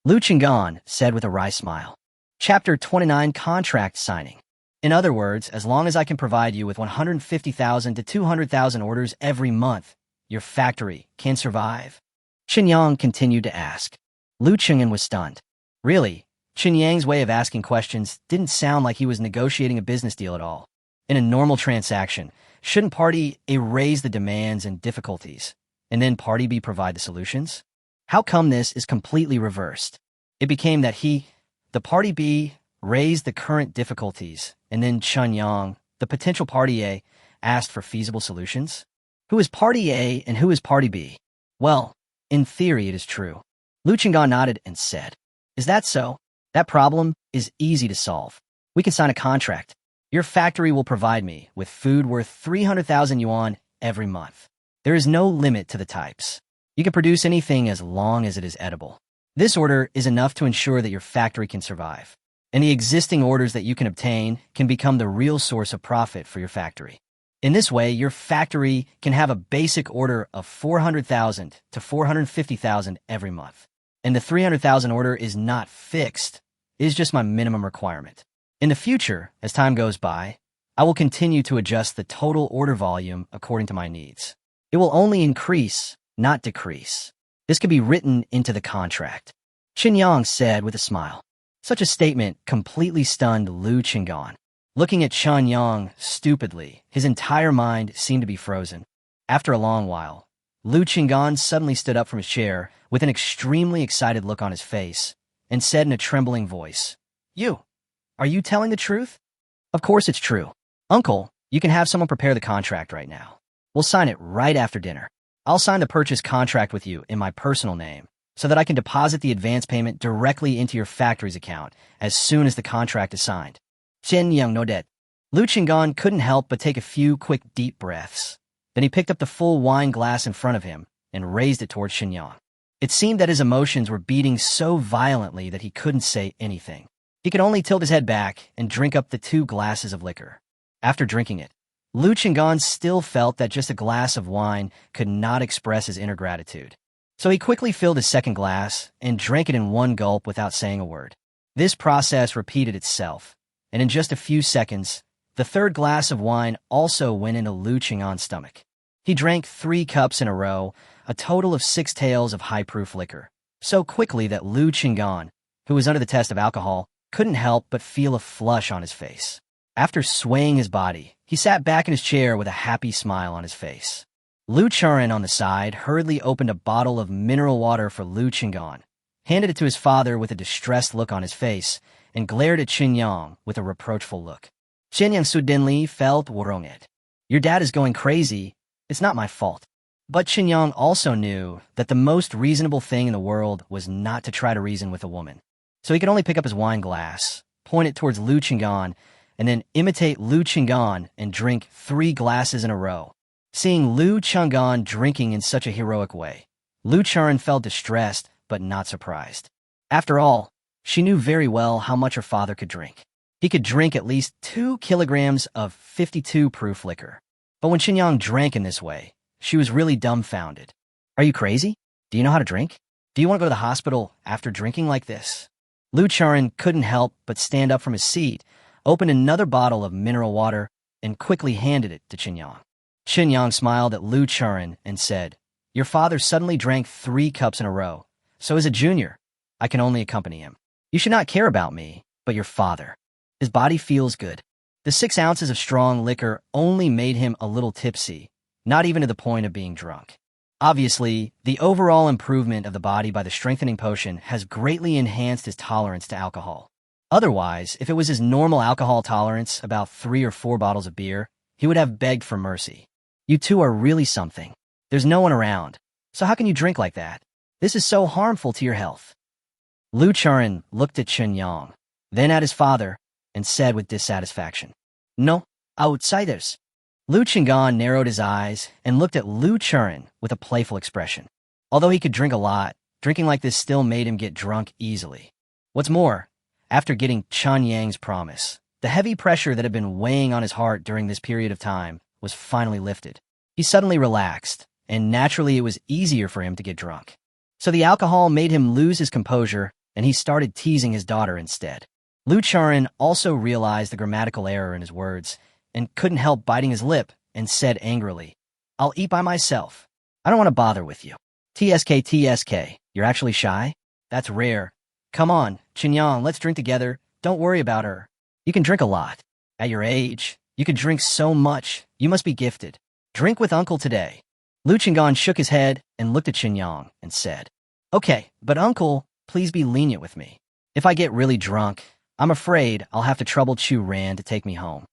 Lu Qinggan said with a wry smile. Chapter 29, Contract Signing. In other words, as long as I can provide you with 150,000 to 200,000 orders every month, your factory can survive? Qinyang continued to ask. Lu Qinggan was stunned. Really, Qinyang's way of asking questions didn't sound like he was negotiating a business deal at all. In a normal transaction, shouldn't party A raise the demands and difficulties, and then party B provide the solutions? How come this is completely reversed? It became that the party B, raised the current difficulties, and then Qinyang, the potential party A, asked for feasible solutions? Who is party A and who is party B? Well, in theory it is true. Lu Qinggan nodded and said, "Is that so? That problem is easy to solve. We can sign a contract. Your factory will provide me with food worth 300,000 yuan every month. There is no limit to the types. You can produce anything as long as it is edible. This order is enough to ensure that your factory can survive, and the existing orders that you can obtain can become the real source of profit for your factory. In this way, your factory can have a basic order of 400,000 to 450,000 every month. And the 300,000 order is not fixed. It is just my minimum requirement. In the future, as time goes by, I will continue to adjust the total order volume according to my needs. It will only increase, not decrease. This can be written into the contract," Qinyang said with a smile. Such a statement completely stunned Lu Qinggan. Looking at Qinyang stupidly, his entire mind seemed to be frozen. After a long while, Lu Qinggan suddenly stood up from his chair with an extremely excited look on his face and said in a trembling voice, Are you telling the truth?" "Of course it's true. Uncle, you can have someone prepare the contract right now. We'll sign it right after dinner. I'll sign the purchase contract with you in my personal name so that I can deposit the advance payment directly into your factory's account as soon as the contract is signed." Qinyang nodded. Lu Qinggan couldn't help but take a few quick deep breaths. Then he picked up the full wine glass in front of him and raised it towards Qinyang. It seemed that his emotions were beating so violently that he couldn't say anything. He could only tilt his head back and drink up the 2 glasses of liquor. After drinking it, Lu Qinggan still felt that just a glass of wine could not express his inner gratitude. So he quickly filled his second glass and drank it in one gulp without saying a word. This process repeated itself, and in just a few seconds, the third glass of wine also went into Lu Qinggan's stomach. He drank 3 cups in a row, a total of 6 taels of high-proof liquor, so quickly that Lu Qinggan, who was under the test of alcohol, couldn't help but feel a flush on his face. After swaying his body, he sat back in his chair with a happy smile on his face. Lu Churin on the side hurriedly opened a bottle of mineral water for Lu Qinggan, handed it to his father with a distressed look on his face, and glared at Qinyang with a reproachful look. Qinyang suddenly felt worried. "Your dad is going crazy. It's not my fault. But Qinyang also knew that the most reasonable thing in the world was not to try to reason with a woman. So he could only pick up his wine glass, point it towards Lu Qinggan, and then imitate Lu Qinggan and drink 3 glasses in a row. Seeing Lu Qinggan drinking in such a heroic way, Lu Churin felt distressed but not surprised. After all, she knew very well how much her father could drink. He could drink at least 2 kilograms of 52 proof liquor. But when Qinyang drank in this way, she was really dumbfounded. Are you crazy? Do you know how to drink? Do you want to go to the hospital after drinking like this? Lu Churin couldn't help but stand up from his seat, opened another bottle of mineral water, and quickly handed it to Qinyang. Qinyang smiled at Lu Churin and said, "Your father suddenly drank 3 cups in a row, so as a junior, I can only accompany him. You should not care about me, but your father. His body feels good." The 6 ounces of strong liquor only made him a little tipsy, not even to the point of being drunk. Obviously, the overall improvement of the body by the strengthening potion has greatly enhanced his tolerance to alcohol. Otherwise, if it was his normal alcohol tolerance, about 3 or 4 bottles of beer, he would have begged for mercy. You two are really something. There's no one around, so how can you drink like that? This is so harmful to your health. Lu Churin looked at Qinyang, then at his father, and said with dissatisfaction, "No, outsiders." Lu Qinggan narrowed his eyes and looked at Lu Churin with a playful expression. Although he could drink a lot, drinking like this still made him get drunk easily. What's more, after getting Chen Yang's promise, the heavy pressure that had been weighing on his heart during this period of time was finally lifted. He suddenly relaxed, and naturally it was easier for him to get drunk. So the alcohol made him lose his composure, and he started teasing his daughter instead. Lu Churin also realized the grammatical error in his words, and couldn't help biting his lip and said angrily, "I'll eat by myself. I don't want to bother with you." TSK, you're actually shy? That's rare. Come on, Qinyang, let's drink together. Don't worry about her. You can drink a lot. At your age, you can drink so much. You must be gifted. Drink with uncle today. Lu Qinggan shook his head and looked at Qinyang and said, "Okay, but uncle, please be lenient with me. If I get really drunk, I'm afraid I'll have to trouble Chu Ran to take me home."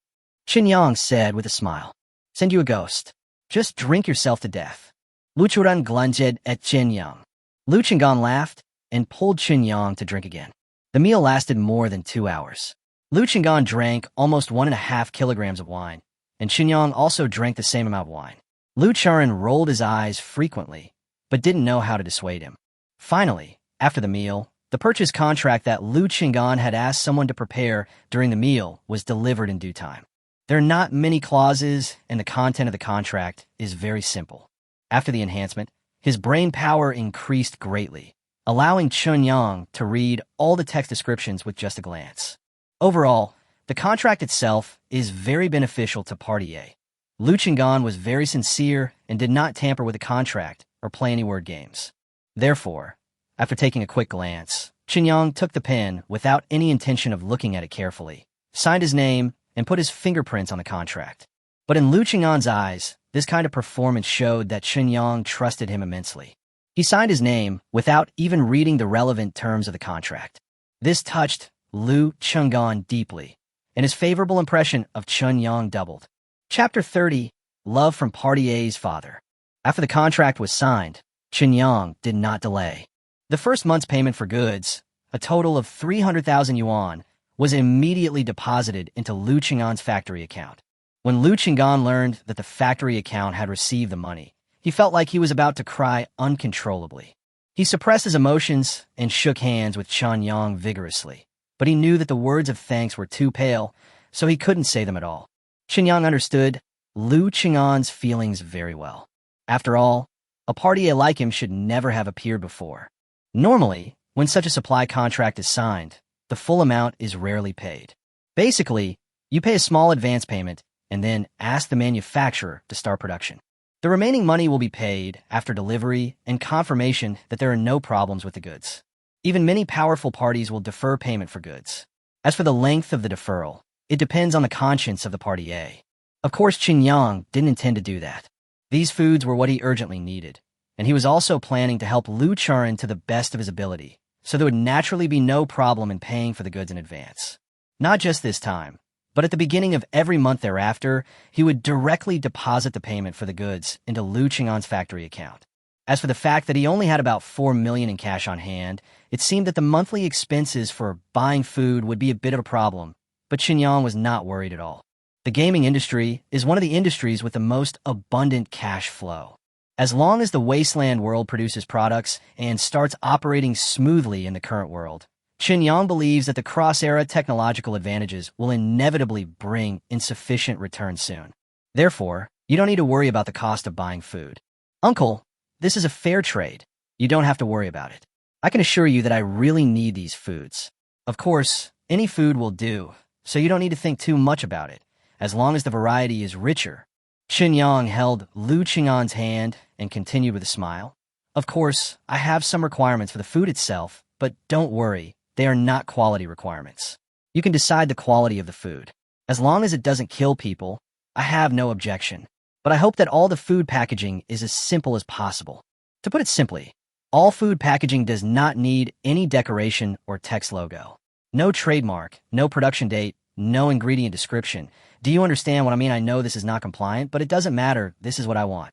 Qinyang said with a smile, "Send you a ghost. Just drink yourself to death." Lu Churan glunged at Qinyang. Lu Qinggan laughed and pulled Qinyang to drink again. The meal lasted more than 2 hours. Lu Qinggan drank almost 1.5 kilograms of wine, and Qinyang also drank the same amount of wine. Lu Churin rolled his eyes frequently, but didn't know how to dissuade him. Finally, after the meal, the purchase contract that Lu Qinggan had asked someone to prepare during the meal was delivered in due time. There are not many clauses, and the content of the contract is very simple. After the enhancement, his brain power increased greatly, allowing Qinyang to read all the text descriptions with just a glance. Overall, the contract itself is very beneficial to Party A. Lu Qinggan was very sincere and did not tamper with the contract or play any word games. Therefore, after taking a quick glance, Qinyang took the pen without any intention of looking at it carefully, signed his name, and put his fingerprints on the contract. But in Lu Qinggan's eyes, this kind of performance showed that Qinyang trusted him immensely. He signed his name without even reading the relevant terms of the contract. This touched Lu Qinggan deeply, and his favorable impression of Qinyang doubled. Chapter 30, Love from Party A's Father. After the contract was signed, Qinyang did not delay. The first month's payment for goods, a total of 300,000 yuan, was immediately deposited into Lu Qinggan's factory account. When Lu Qinggan learned that the factory account had received the money, he felt like he was about to cry uncontrollably. He suppressed his emotions and shook hands with Qinyang vigorously, but he knew that the words of thanks were too pale, so he couldn't say them at all. Qinyang understood Lu Qinggan's feelings very well. After all, a party like him should never have appeared before. Normally, when such a supply contract is signed, the full amount is rarely paid. Basically, you pay a small advance payment and then ask the manufacturer to start production. The remaining money will be paid after delivery and confirmation that there are no problems with the goods. Even many powerful parties will defer payment for goods. As for the length of the deferral, it depends on the conscience of the party A. Of course, Qinyang didn't intend to do that. These foods were what he urgently needed, and he was also planning to help Lu Churin to the best of his ability, so there would naturally be no problem in paying for the goods in advance. Not just this time, But at the beginning of every month thereafter, he would directly deposit the payment for the goods into Lu Qing'an's factory account. As for the fact that he only had about 4 million in cash on hand, it seemed that the monthly expenses for buying food would be a bit of a problem, but Qinyang was not worried at all. The gaming industry is one of the industries with the most abundant cash flow. As long as the wasteland world produces products and starts operating smoothly in the current world, Qinyang believes that the cross-era technological advantages will inevitably bring insufficient returns soon. Therefore, you don't need to worry about the cost of buying food. Uncle, this is a fair trade. You don't have to worry about it. I can assure you that I really need these foods. Of course, any food will do, so you don't need to think too much about it, as long as the variety is richer. Qinyang held Lu Qing'an's hand and continued with a smile. Of course, I have some requirements for the food itself, but don't worry, they are not quality requirements. You can decide the quality of the food. As long as it doesn't kill people, I have no objection. But I hope that all the food packaging is as simple as possible. To put it simply, all food packaging does not need any decoration or text logo. No trademark, no production date, no ingredient description. Do you understand what I mean? I know this is not compliant, but it doesn't matter. This is what I want.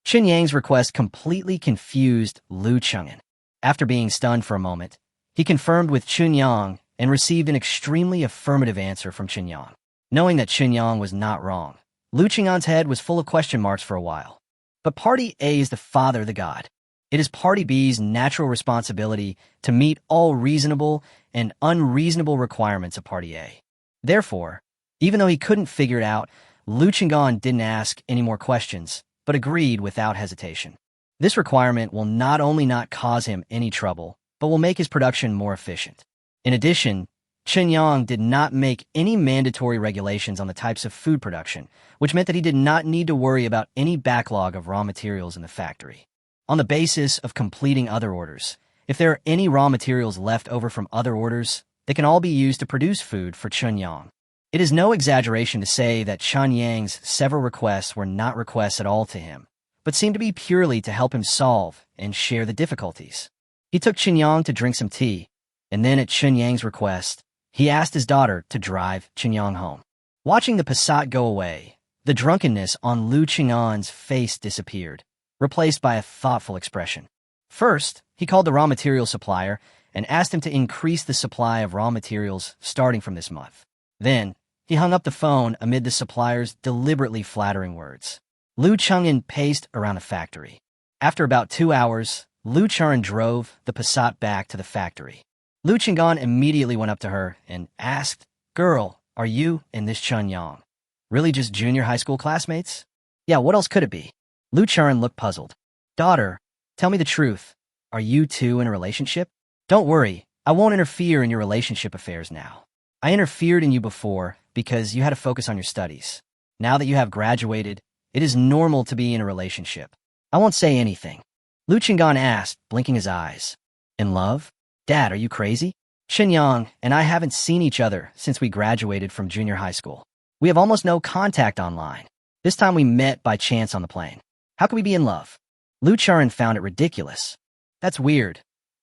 Qinyang's request completely confused Lu Qing'an. After being stunned for a moment, he confirmed with Qinyang and received an extremely affirmative answer from Qinyang. Knowing that Qinyang was not wrong, Lu Qing'an's head was full of question marks for a while. But Party A is the father of the god. It is Party B's natural responsibility to meet all reasonable and unreasonable requirements of Party A. Therefore, even though he couldn't figure it out, Lu Qing'an didn't ask any more questions, but agreed without hesitation. This requirement will not only not cause him any trouble, but will make his production more efficient. In addition, Qinyang did not make any mandatory regulations on the types of food production, which meant that he did not need to worry about any backlog of raw materials in the factory. On the basis of completing other orders, if there are any raw materials left over from other orders, they can all be used to produce food for Qinyang. It is no exaggeration to say that Qinyang's several requests were not requests at all to him, but seemed to be purely to help him solve and share the difficulties. He took Qinyang to drink some tea, and then at Qinyang's request, he asked his daughter to drive Qinyang home. Watching the Passat go away, the drunkenness on Lu Qing'an's face disappeared, replaced by a thoughtful expression. First, he called the raw material supplier and asked him to increase the supply of raw materials starting from this month. Then, he hung up the phone amid the supplier's deliberately flattering words. Lu Qing'an paced around the factory. After about 2 hours, Lu Qing'an drove the Passat back to the factory. Lu Qing'an immediately went up to her and asked, "Girl, are you and this Qinyang really just junior high school classmates?" "Yeah, what else could it be?" Lu Qing'an looked puzzled. "Daughter, tell me the truth. Are you two in a relationship?" "Don't worry, I won't interfere in your relationship affairs now. I interfered in you before because you had to focus on your studies. Now that you have graduated, it is normal to be in a relationship. I won't say anything." Lu Qing'an asked, blinking his eyes. "In love? Dad, are you crazy? Qinyang and I haven't seen each other since we graduated from junior high school. We have almost no contact online. This time we met by chance on the plane. How can we be in love?" Lu Qing'an found it ridiculous. "That's weird.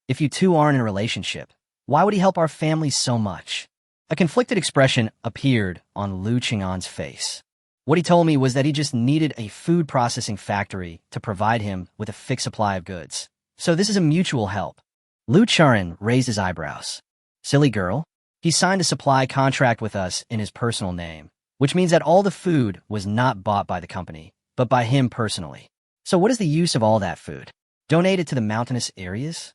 If you two aren't in a relationship, why would he help our family so much?" A conflicted expression appeared on Lu Qing'an's face. What he told me was that he just needed a food processing factory to provide him with a fixed supply of goods. So this is a mutual help. Lu Qing'an raised his eyebrows. "Silly girl. He signed a supply contract with us in his personal name, which means that all the food was not bought by the company, but by him personally. So what is the use of all that food? Donate it to the mountainous areas?"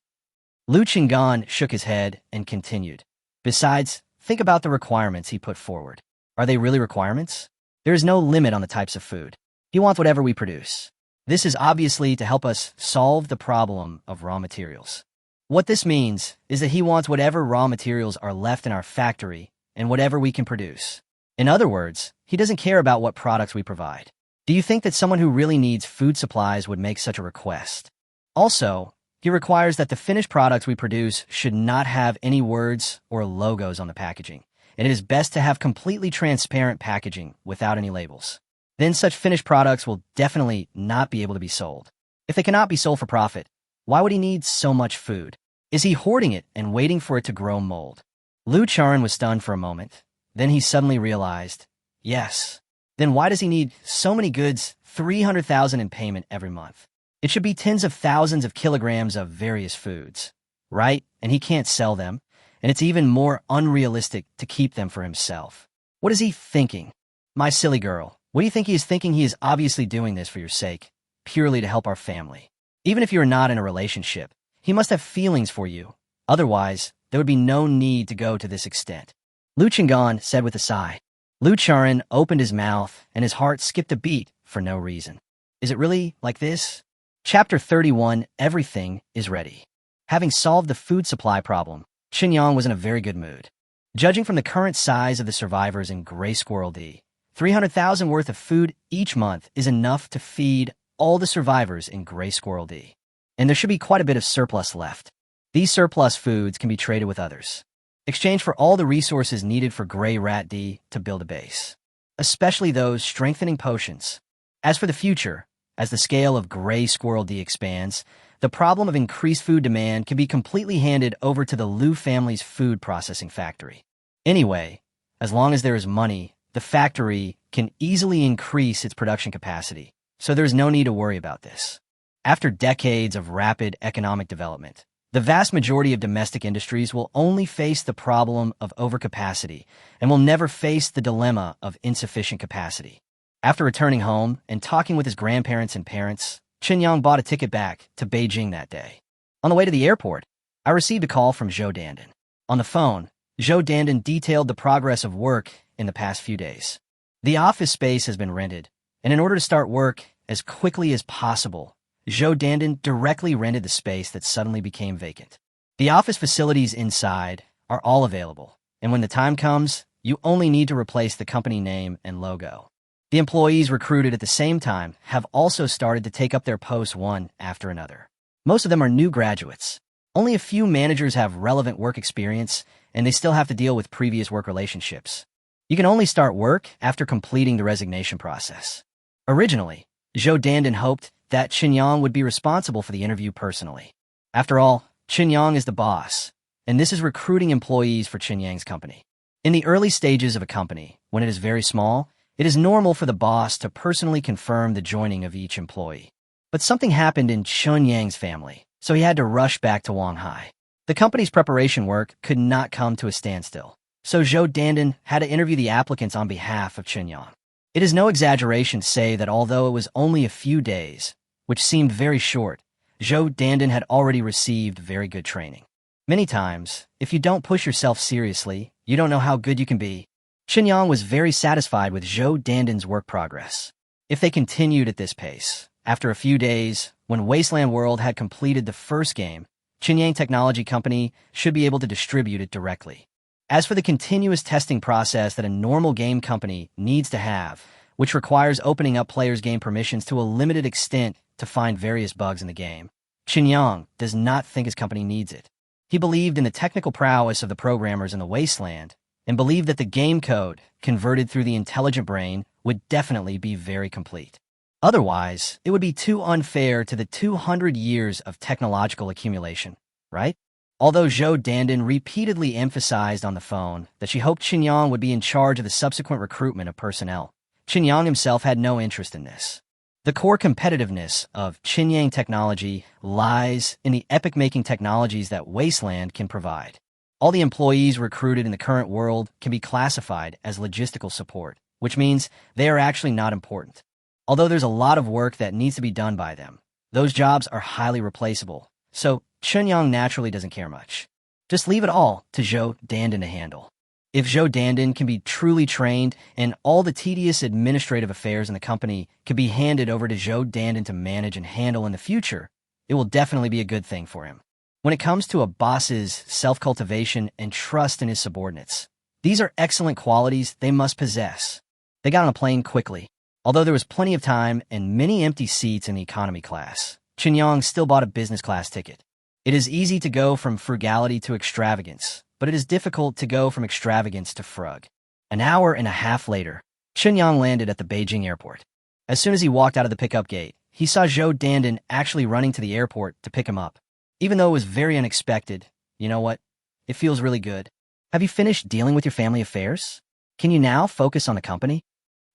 Lu Qing'an shook his head and continued. "Besides, think about the requirements he put forward. Are they really requirements? There is no limit on the types of food. He wants whatever we produce. This is obviously to help us solve the problem of raw materials. What this means is that he wants whatever raw materials are left in our factory and whatever we can produce. In other words, he doesn't care about what products we provide. Do you think that someone who really needs food supplies would make such a request? Also, he requires that the finished products we produce should not have any words or logos on the packaging, and it is best to have completely transparent packaging without any labels. Then such finished products will definitely not be able to be sold. If they cannot be sold for profit, why would he need so much food? Is he hoarding it and waiting for it to grow mold?" Lu Qing'an was stunned for a moment. Then he suddenly realized, yes. Then why does he need so many goods, 300,000 in payment every month? It should be tens of thousands of kilograms of various foods, right? And he can't sell them, and it's even more unrealistic to keep them for himself. What is he thinking? My silly girl, what do you think he is thinking? He is obviously doing this for your sake, purely to help our family. Even if you're not in a relationship, he must have feelings for you. Otherwise, there would be no need to go to this extent. Lu Chengan said with a sigh. Lu Charan opened his mouth, and his heart skipped a beat for no reason. Is it really like this? Chapter 31, Everything is Ready. Having solved the food supply problem, Chen Yang was in a very good mood. Judging from the current size of the survivors in Gray Squirrel D, 300,000 worth of food each month is enough to feed all the survivors in Gray Squirrel D. And there should be quite a bit of surplus left. These surplus foods can be traded with others, exchanged for all the resources needed for Gray Rat D to build a base, especially those strengthening potions. As for the future, as the scale of Gray Squirrel D expands, the problem of increased food demand can be completely handed over to the Lu family's food processing factory. Anyway, as long as there is money, the factory can easily increase its production capacity, so there is no need to worry about this. After decades of rapid economic development, the vast majority of domestic industries will only face the problem of overcapacity and will never face the dilemma of insufficient capacity. After returning home and talking with his grandparents and parents, Chen Yang bought a ticket back to Beijing that day. On the way to the airport, I received a call from Zhou Dandan. On the phone, Zhou Dandan detailed the progress of work in the past few days. The office space has been rented, and in order to start work as quickly as possible, Zhou Dandan directly rented the space that suddenly became vacant. The office facilities inside are all available, and when the time comes, you only need to replace the company name and logo. The employees recruited at the same time have also started to take up their posts one after another. Most of them are new graduates. Only a few managers have relevant work experience, and they still have to deal with previous work relationships. You can only start work after completing the resignation process. Originally, Zhou Dandan hoped that Chen Yang would be responsible for the interview personally. After all, Chen Yang is the boss, and this is recruiting employees for Chen Yang's company. In the early stages of a company, when it is very small, it is normal for the boss to personally confirm the joining of each employee. But something happened in Chen Yang's family, so he had to rush back to Wanghai. The company's preparation work could not come to a standstill, so Zhou Dandan had to interview the applicants on behalf of Chen Yang. It is no exaggeration to say that although it was only a few days, which seemed very short, Zhou Dandan had already received very good training. Many times, if you don't push yourself seriously, you don't know how good you can be. Chen Yang was very satisfied with Zhou Dandan's work progress. If they continued at this pace, after a few days, when Wasteland World had completed the first game, Chen Yang Technology Company should be able to distribute it directly. As for the continuous testing process that a normal game company needs to have, which requires opening up players' game permissions to a limited extent to find various bugs in the game, Chen Yang does not think his company needs it. He believed in the technical prowess of the programmers in the Wasteland, and believed that the game code, converted through the intelligent brain, would definitely be very complete. Otherwise, it would be too unfair to the 200 years of technological accumulation, right? Although Zhou Dandan repeatedly emphasized on the phone that she hoped Chen Yang would be in charge of the subsequent recruitment of personnel, Chen Yang himself had no interest in this. The core competitiveness of Chen Yang technology lies in the epic-making technologies that Wasteland can provide. All the employees recruited in the current world can be classified as logistical support, which means they are actually not important. Although there's a lot of work that needs to be done by them, those jobs are highly replaceable, so Chen Yang naturally doesn't care much. Just leave it all to Zhou Dandan to handle. If Zhou Dandan can be truly trained and all the tedious administrative affairs in the company can be handed over to Zhou Dandan to manage and handle in the future, it will definitely be a good thing for him. When it comes to a boss's self-cultivation and trust in his subordinates, these are excellent qualities they must possess. They got on a plane quickly. Although there was plenty of time and many empty seats in the economy class, Chen Yang still bought a business class ticket. It is easy to go from frugality to extravagance, but it is difficult to go from extravagance to frug. An hour and a half later, Chen Yang landed at the Beijing airport. As soon as he walked out of the pickup gate, he saw Zhou Dandan actually running to the airport to pick him up. Even though it was very unexpected, you know what? It feels really good. Have you finished dealing with your family affairs? Can you now focus on the company?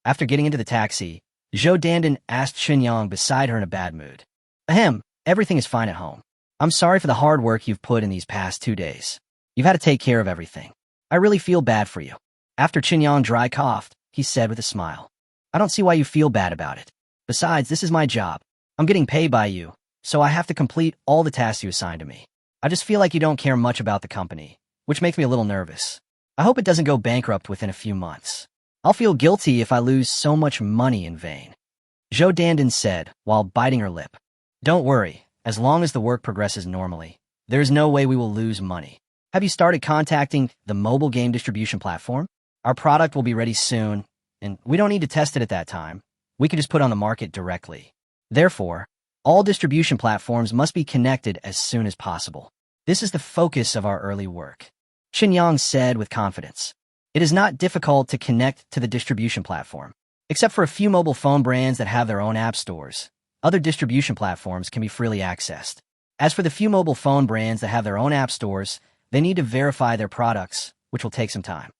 After getting into the taxi, Zhou Dandan asked Qinyang beside her in a bad mood. Ahem, everything is fine at home. I'm sorry for the hard work you've put in these past 2 days. You've had to take care of everything. I really feel bad for you. After Qinyang dry coughed, he said with a smile. I don't see why you feel bad about it. Besides, this is my job. I'm getting paid by you, so I have to complete all the tasks you assign to me. I just feel like you don't care much about the company, which makes me a little nervous. I hope it doesn't go bankrupt within a few months. I'll feel guilty if I lose so much money in vain. Zhou Dandan said, while biting her lip. Don't worry, as long as the work progresses normally, there's no way we will lose money. Have you started contacting the mobile game distribution platform? Our product will be ready soon, and we don't need to test it at that time. We can just put it on the market directly. Therefore, all distribution platforms must be connected as soon as possible. This is the focus of our early work. Qinyang said with confidence. It is not difficult to connect to the distribution platform. Except for a few mobile phone brands that have their own app stores, other distribution platforms can be freely accessed. As for the few mobile phone brands that have their own app stores, they need to verify their products, which will take some time.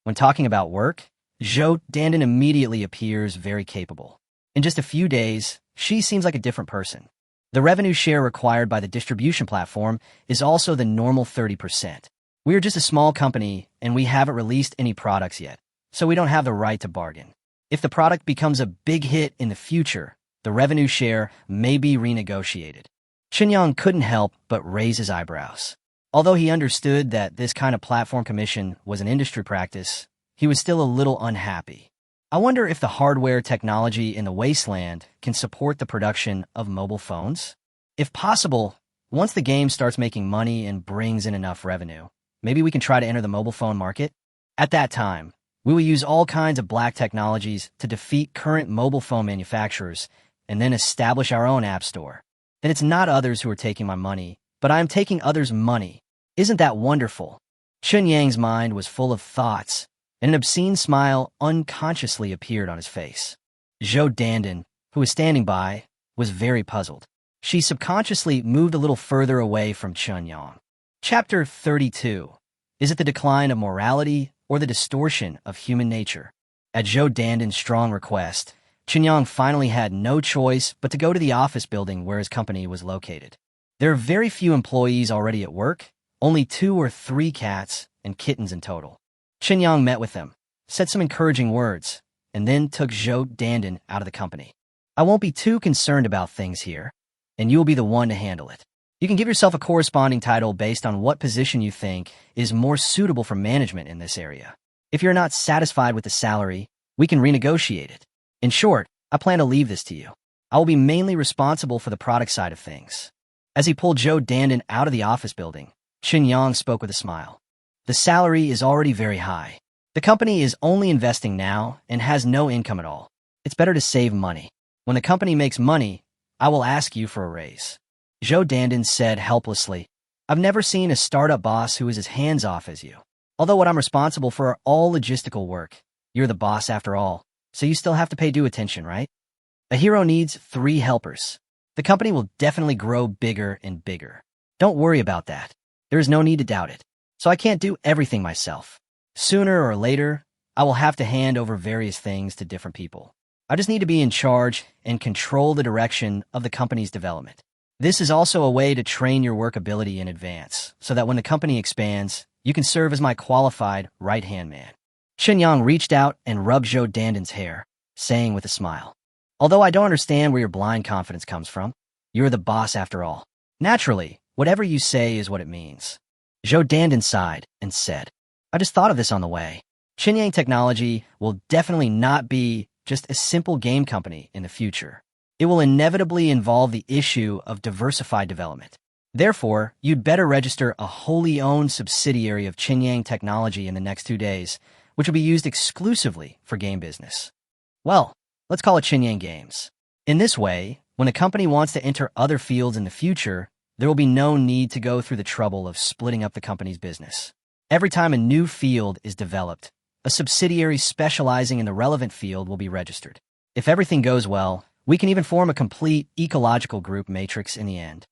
When talking about work, Zhou Dandan immediately appears very capable. In just a few days, she seems like a different person. The revenue share required by the distribution platform is also the normal 30%. We are just a small company, and we haven't released any products yet, so we don't have the right to bargain. If the product becomes a big hit in the future, the revenue share may be renegotiated. Qinyang couldn't help but raise his eyebrows. Although he understood that this kind of platform commission was an industry practice, he was still a little unhappy. I wonder if the hardware technology in the wasteland can support the production of mobile phones? If possible, once the game starts making money and brings in enough revenue, maybe we can try to enter the mobile phone market? At that time, we will use all kinds of black technologies to defeat current mobile phone manufacturers and then establish our own app store. Then it's not others who are taking my money, but I am taking others' money. Isn't that wonderful? Qinyang's mind was full of thoughts, and an obscene smile unconsciously appeared on his face. Zhou Dandan, who was standing by, was very puzzled. She subconsciously moved a little further away from Qinyang. Chapter 32. Is it the decline of morality or the distortion of human nature? At Zhou Dandan's strong request, Qinyang finally had no choice but to go to the office building where his company was located. There are very few employees already at work, only 2 or 3 cats and kittens in total. Qinyang met with them, said some encouraging words, and then took Zhou Dandan out of the company. I won't be too concerned about things here, and you will be the one to handle it. You can give yourself a corresponding title based on what position you think is more suitable for management in this area. If you're not satisfied with the salary, we can renegotiate it. In short, I plan to leave this to you. I will be mainly responsible for the product side of things. As he pulled Zhou Dandan out of the office building, Qinyang spoke with a smile. The salary is already very high. The company is only investing now and has no income at all. It's better to save money. When the company makes money, I will ask you for a raise. Zhou Dandan said helplessly, I've never seen a startup boss who is as hands-off as you. Although what I'm responsible for are all logistical work, you're the boss after all, so you still have to pay due attention, right? A hero needs 3 helpers. The company will definitely grow bigger and bigger. Don't worry about that. There is no need to doubt it. So I can't do everything myself. Sooner or later, I will have to hand over various things to different people. I just need to be in charge and control the direction of the company's development. This is also a way to train your work ability in advance, so that when the company expands, you can serve as my qualified right-hand man. Qinyang reached out and rubbed Zhou Dandan's hair, saying with a smile, Although I don't understand where your blind confidence comes from, you're the boss after all. Naturally, whatever you say is what it means. Zhou Dandan sighed and said, I just thought of this on the way. Qinyang Technology will definitely not be just a simple game company in the future. It will inevitably involve the issue of diversified development. Therefore, you'd better register a wholly owned subsidiary of Qinyang Technology in the next 2 days, which will be used exclusively for game business. Well, let's call it Qinyang Games. In this way, when a company wants to enter other fields in the future, there will be no need to go through the trouble of splitting up the company's business. Every time a new field is developed, a subsidiary specializing in the relevant field will be registered. If everything goes well, we can even form a complete ecological group matrix in the end.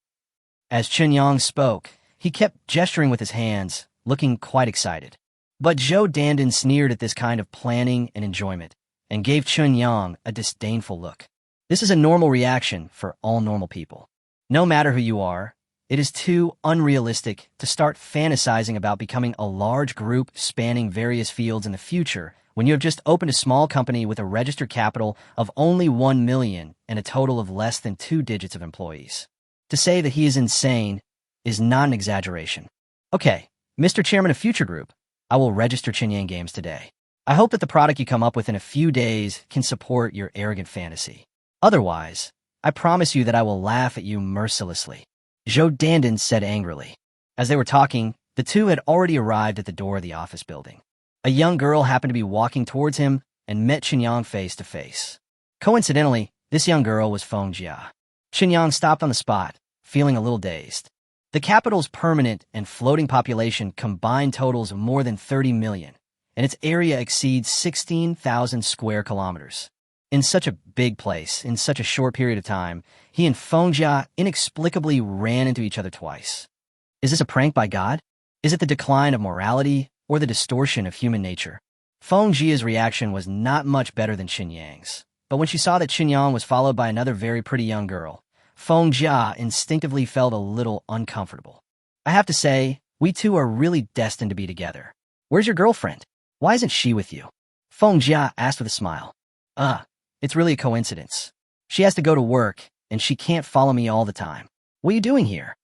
As Qinyang spoke, he kept gesturing with his hands, looking quite excited. But Zhou Dandan sneered at this kind of planning and enjoyment and gave Chun Yang a disdainful look. This is a normal reaction for all normal people. No matter who you are, it is too unrealistic to start fantasizing about becoming a large group spanning various fields in the future when you have just opened a small company with a registered capital of only 1 million and a total of less than 2 digits of employees. To say that he is insane is not an exaggeration. Okay, Mr. Chairman of Future Group, I will register Chinyang Games today. I hope that the product you come up with in a few days can support your arrogant fantasy. Otherwise, I promise you that I will laugh at you mercilessly. Zhou Dandan said angrily. As they were talking, the two had already arrived at the door of the office building. A young girl happened to be walking towards him and met Chinyang face to face. Coincidentally, this young girl was Feng Jia. Chinyang stopped on the spot, feeling a little dazed. The capital's permanent and floating population combined totals of more than 30 million, and its area exceeds 16,000 square kilometers. In such a big place, in such a short period of time, he and Feng Jia inexplicably ran into each other twice. Is this a prank by God? Is it the decline of morality or the distortion of human nature? Feng Jia's reaction was not much better than Chinyang's, but when she saw that Chinyang was followed by another very pretty young girl, Feng Jia instinctively felt a little uncomfortable. I have to say, we two are really destined to be together. Where's your girlfriend? Why isn't she with you? Feng Jia asked with a smile. It's really a coincidence. She has to go to work, and she can't follow me all the time. What are you doing here?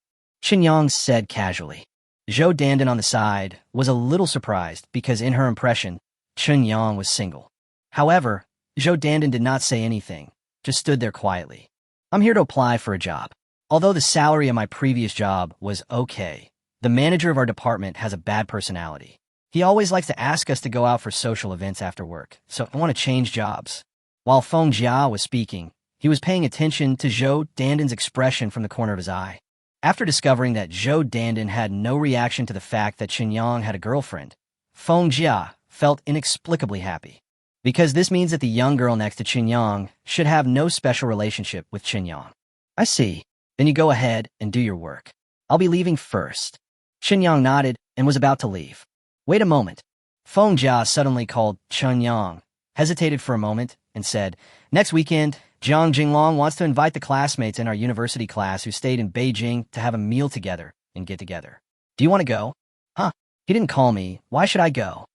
Chinyang said casually. Zhou Dandan on the side was a little surprised because in her impression, Chinyang was single. However, Zhou Dandan did not say anything, just stood there quietly. I'm here to apply for a job. Although the salary of my previous job was okay, the manager of our department has a bad personality. He always likes to ask us to go out for social events after work, so I want to change jobs. While Feng Jia was speaking, he was paying attention to Zhou Dandan's expression from the corner of his eye. After discovering that Zhou Dandan had no reaction to the fact that Chinyang had a girlfriend, Feng Jia felt inexplicably happy. Because this means that the young girl next to Chinyang should have no special relationship with Chinyang. I see. Then you go ahead and do your work. I'll be leaving first. Chinyang nodded and was about to leave. Wait a moment. Feng Jia suddenly called Chinyang, hesitated for a moment, and said, Next weekend, Jiang Jinglong wants to invite the classmates in our university class who stayed in Beijing to have a meal together and get together. Do you want to go? Huh? He didn't call me. Why should I go?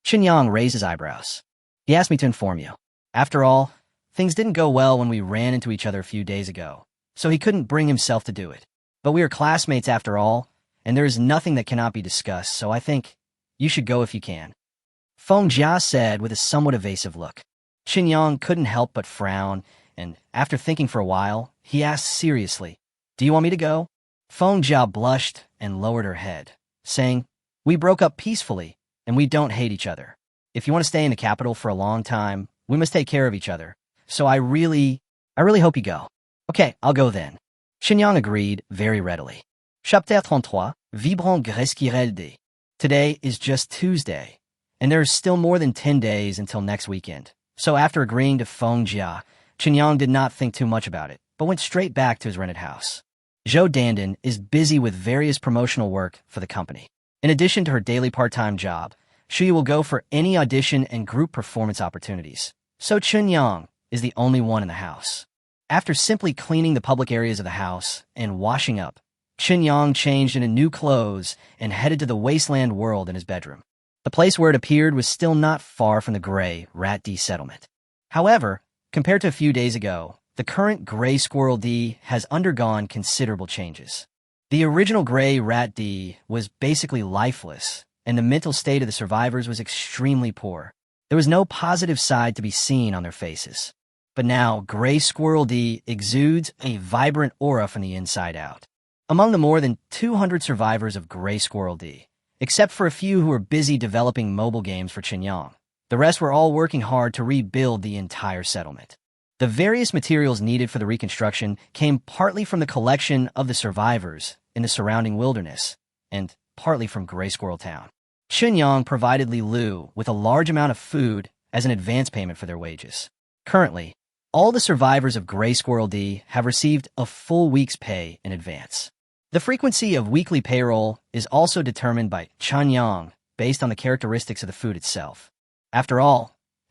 Chinyang raised his eyebrows. He asked me to inform you. After all, things didn't go well when we ran into each other a few days ago, so he couldn't bring himself to do it. But we are classmates after all, and there is nothing that cannot be discussed, so I think you should go if you can. Feng Jia said with a somewhat evasive look. Chinyang couldn't help but frown, and after thinking for a while, he asked seriously, Do you want me to go? Feng Jia blushed and lowered her head, saying, We broke up peacefully, and we don't hate each other. If you want to stay in the capital for a long time, we must take care of each other. So I really hope you go. Okay, I'll go then. Chinyang agreed very readily. Chapitre 33, Vibrant Gresquirelde. Today is just Tuesday, and there is still more than 10 days until next weekend. So after agreeing to Feng Jia, Chinyang did not think too much about it, but went straight back to his rented house. Zhou Dandan is busy with various promotional work for the company. In addition to her daily part-time job, she will go for any audition and group performance opportunities. So Chinyang is the only one in the house. After simply cleaning the public areas of the house and washing up, Chinyang changed into new clothes and headed to the wasteland world in his bedroom. The place where it appeared was still not far from the Gray Rat D settlement. However, compared to a few days ago, the current Gray Squirrel D has undergone considerable changes. The original Gray Rat D was basically lifeless, and the mental state of the survivors was extremely poor. There was no positive side to be seen on their faces. But now, Gray Squirrel D exudes a vibrant aura from the inside out. Among the more than 200 survivors of Gray Squirrel D, except for a few who were busy developing mobile games for Chinyang, the rest were all working hard to rebuild the entire settlement. The various materials needed for the reconstruction came partly from the collection of the survivors in the surrounding wilderness, and partly from Gray Squirrel Town. Chinyang provided Li Lu with a large amount of food as an advance payment for their wages. Currently, all the survivors of Gray Squirrel D have received a full week's pay in advance. The frequency of weekly payroll is also determined by Chinyang based on the characteristics of the food itself. After all,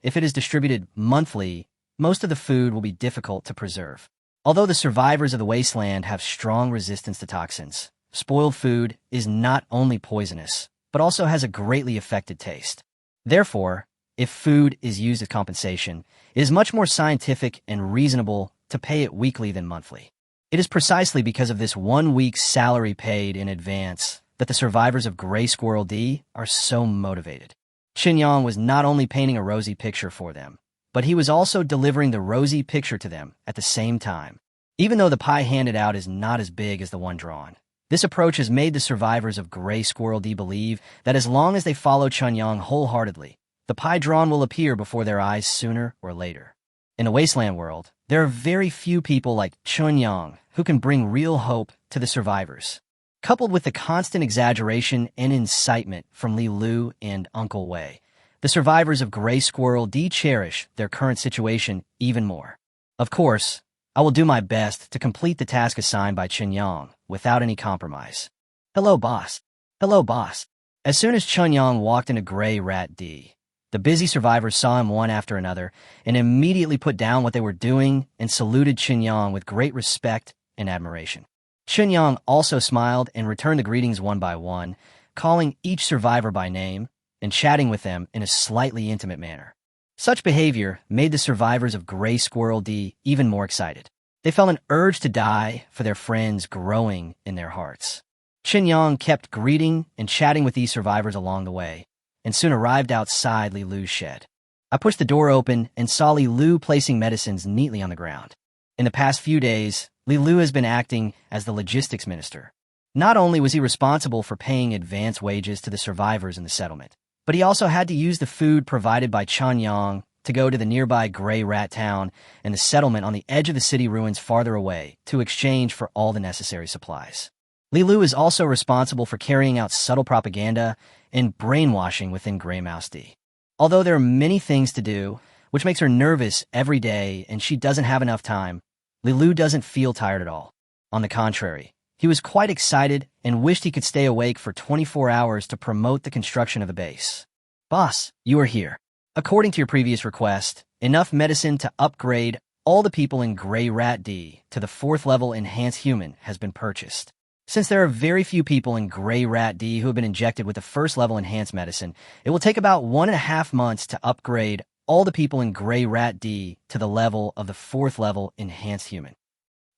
if it is distributed monthly, most of the food will be difficult to preserve. Although the survivors of the wasteland have strong resistance to toxins, spoiled food is not only poisonous, but also has a greatly affected taste. Therefore, if food is used as compensation, it is much more scientific and reasonable to pay it weekly than monthly. It is precisely because of this 1 week's salary paid in advance that the survivors of Gray Squirrel D are so motivated. Qinyang was not only painting a rosy picture for them, but he was also delivering the rosy picture to them at the same time. Even though the pie handed out is not as big as the one drawn, this approach has made the survivors of Gray Squirrel D believe that as long as they follow Qinyang wholeheartedly, the pie drawn will appear before their eyes sooner or later. In the wasteland world, there are very few people like Qinyang who can bring real hope to the survivors. Coupled with the constant exaggeration and incitement from Li Lu and Uncle Wei, the survivors of Gray Squirrel D cherish their current situation even more. Of course, I will do my best to complete the task assigned by Qinyang without any compromise. Hello, boss. Hello, boss. As soon as Qinyang walked into Gray Rat D, the busy survivors saw him one after another and immediately put down what they were doing and saluted Qinyang with great respect and admiration. Qinyang also smiled and returned the greetings one by one, calling each survivor by name and chatting with them in a slightly intimate manner. Such behavior made the survivors of Gray Squirrel D even more excited. They felt an urge to die for their friends growing in their hearts. Qinyang kept greeting and chatting with these survivors along the way, and soon arrived outside Li Lu's shed. I pushed the door open and saw Li Lu placing medicines neatly on the ground. In the past few days, Li Lu has been acting as the logistics minister. Not only was he responsible for paying advance wages to the survivors in the settlement, but he also had to use the food provided by Qinyang to go to the nearby Gray Rat Town and the settlement on the edge of the city ruins farther away to exchange for all the necessary supplies. Li Lu is also responsible for carrying out subtle propaganda and brainwashing within Gray Mouse D. Although there are many things to do, which makes her nervous every day and she doesn't have enough time, Li Lu doesn't feel tired at all. On the contrary, he was quite excited and wished he could stay awake for 24 hours to promote the construction of the base. Boss, you are here. According to your previous request, enough medicine to upgrade all the people in Gray Rat D to the 4th level Enhanced Human has been purchased. Since there are very few people in Gray Rat D who have been injected with the 1st level enhanced medicine, it will take about 1.5 months to upgrade all the people in Gray Rat D to the level of the 4th level Enhanced Human.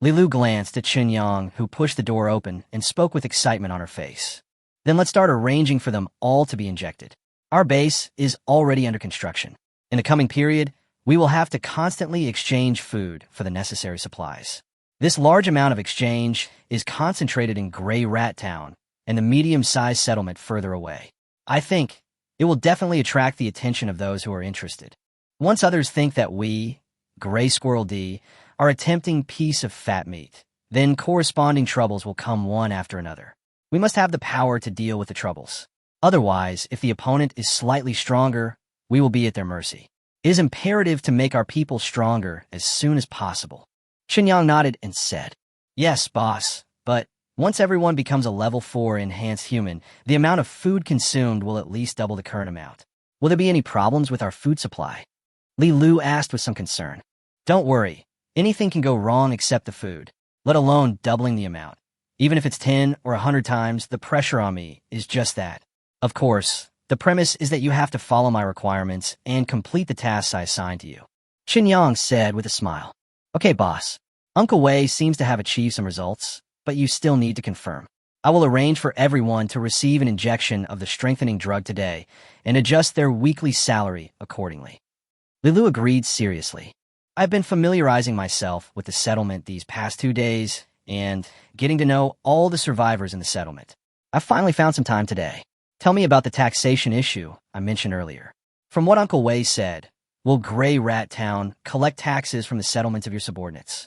Li Lu glanced at Qinyang, who pushed the door open and spoke with excitement on her face. Then let's start arranging for them all to be injected. Our base is already under construction. In the coming period, we will have to constantly exchange food for the necessary supplies. This large amount of exchange is concentrated in Gray Rat Town and the medium-sized settlement further away. I think it will definitely attract the attention of those who are interested. Once others think that we, Gray Squirrel D, are a tempting piece of fat meat, then corresponding troubles will come one after another. We must have the power to deal with the troubles. Otherwise, if the opponent is slightly stronger, we will be at their mercy. It is imperative to make our people stronger as soon as possible. Qinyang nodded and said, Yes, boss, but once everyone becomes a level 4 enhanced human, the amount of food consumed will at least double the current amount. Will there be any problems with our food supply? Li Lu asked with some concern. Don't worry. Anything can go wrong except the food, let alone doubling the amount. Even if it's 10 or 100 times, the pressure on me is just that. Of course, the premise is that you have to follow my requirements and complete the tasks I assign to you. Qinyang said with a smile. Okay, boss. Uncle Wei seems to have achieved some results, but you still need to confirm. I will arrange for everyone to receive an injection of the strengthening drug today and adjust their weekly salary accordingly. Li Lu agreed seriously. I've been familiarizing myself with the settlement these past 2 days and getting to know all the survivors in the settlement. I finally found some time today. Tell me about the taxation issue I mentioned earlier. From what Uncle Wei said, will Gray Rat Town collect taxes from the settlements of your subordinates?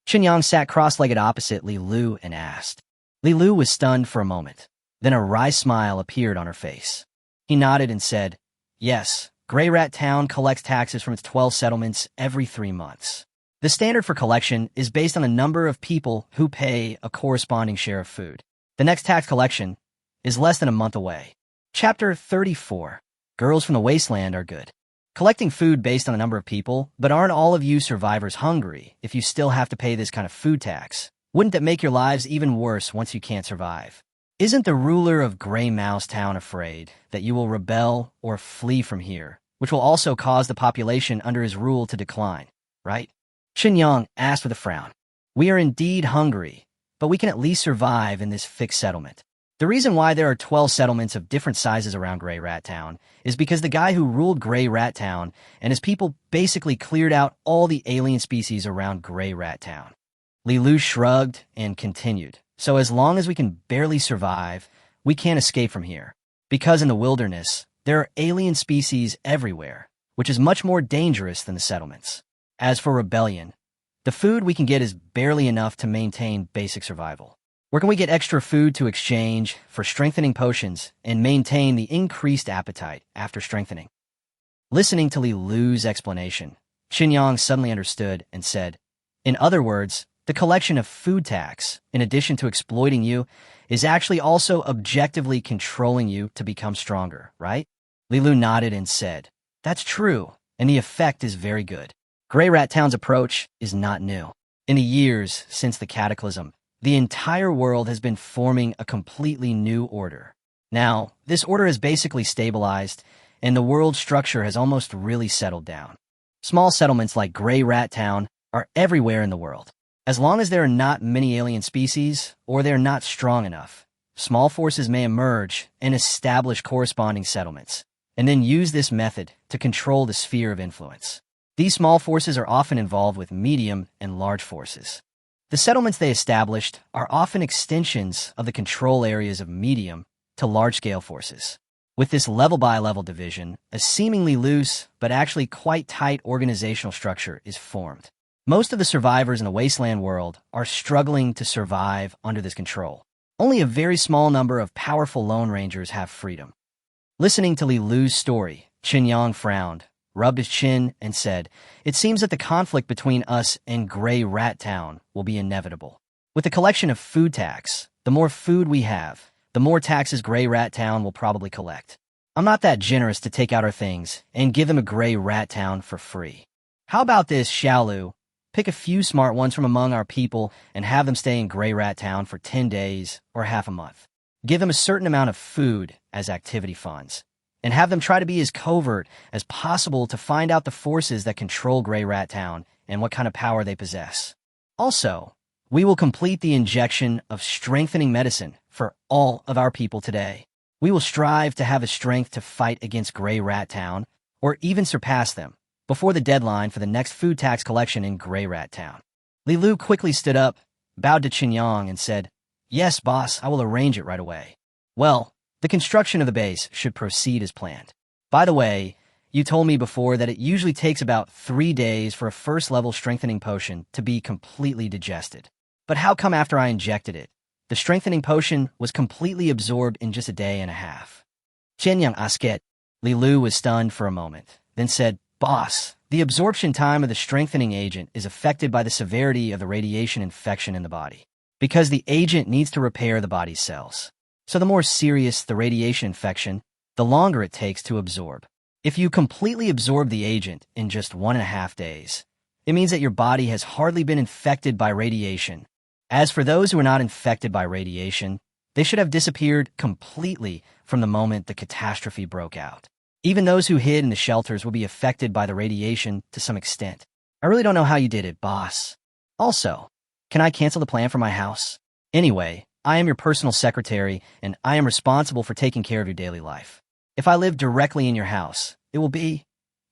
Qinyang sat cross-legged opposite Li Lu and asked. Li Lu was stunned for a moment. Then a wry smile appeared on her face. He nodded and said, Yes, Gray Rat Town collects taxes from its 12 settlements every 3 months. The standard for collection is based on the number of people who pay a corresponding share of food. The next tax collection is less than a month away. Chapter 34. Girls from the Wasteland are good. Collecting food based on the number of people, but aren't all of you survivors hungry if you still have to pay this kind of food tax? Wouldn't that make your lives even worse once you can't survive? Isn't the ruler of Gray Mouse Town afraid that you will rebel or flee from here, which will also cause the population under his rule to decline, right? Qinyang asked with a frown. We are indeed hungry, but we can at least survive in this fixed settlement. The reason why there are 12 settlements of different sizes around Gray Rat Town is because the guy who ruled Gray Rat Town and his people basically cleared out all the alien species around Gray Rat Town. Li Lu shrugged and continued. So as long as we can barely survive, we can't escape from here. Because in the wilderness, there are alien species everywhere, which is much more dangerous than the settlements. As for rebellion, the food we can get is barely enough to maintain basic survival. Where can we get extra food to exchange for strengthening potions and maintain the increased appetite after strengthening? Listening to Li Lu's explanation, Qinyang suddenly understood and said, in other words, the collection of food tax, in addition to exploiting you, is actually also objectively controlling you to become stronger, right? Li Lu nodded and said, that's true, and the effect is very good. Gray Rat Town's approach is not new. In the years since the cataclysm, the entire world has been forming a completely new order. Now, this order has basically stabilized, and the world structure has almost really settled down. Small settlements like Gray Rat Town are everywhere in the world. As long as there are not many alien species, or they're not strong enough, small forces may emerge and establish corresponding settlements, and then use this method to control the sphere of influence. These small forces are often involved with medium and large forces. The settlements they established are often extensions of the control areas of medium to large-scale forces. With this level-by-level division, a seemingly loose but actually quite tight organizational structure is formed. Most of the survivors in the wasteland world are struggling to survive under this control. Only a very small number of powerful Lone Rangers have freedom. Listening to Li Lu's story, Qinyang frowned, rubbed his chin, and said, it seems that the conflict between us and Gray Rat Town will be inevitable. With the collection of food tax, the more food we have, the more taxes Gray Rat Town will probably collect. I'm not that generous to take out our things and give them a Gray Rat Town for free. How about this, Xiaolu? Pick a few smart ones from among our people and have them stay in Gray Rat Town for 10 days or half a month. Give them a certain amount of food as activity funds, and have them try to be as covert as possible to find out the forces that control Gray Rat Town and what kind of power they possess. Also, we will complete the injection of strengthening medicine for all of our people today. We will strive to have the strength to fight against Gray Rat Town, or even surpass them, before the deadline for the next food tax collection in Gray Rat Town. Li Lu quickly stood up, bowed to Qinyang, and said, yes, boss, I will arrange it right away. Well, the construction of the base should proceed as planned. By the way, you told me before that it usually takes about 3 days for a first-level strengthening potion to be completely digested. But how come after I injected it, the strengthening potion was completely absorbed in just a day and a half? Qinyang asked. Li Lu was stunned for a moment, then said, boss, the absorption time of the strengthening agent is affected by the severity of the radiation infection in the body, because the agent needs to repair the body's cells. So the more serious the radiation infection, the longer it takes to absorb. If you completely absorb the agent in just 1.5 days, it means that your body has hardly been infected by radiation. As for those who are not infected by radiation, they should have disappeared completely from the moment the catastrophe broke out. Even those who hid in the shelters will be affected by the radiation to some extent. I really don't know how you did it, boss. Also, can I cancel the plan for my house? Anyway, I am your personal secretary, and I am responsible for taking care of your daily life. If I live directly in your house, it will be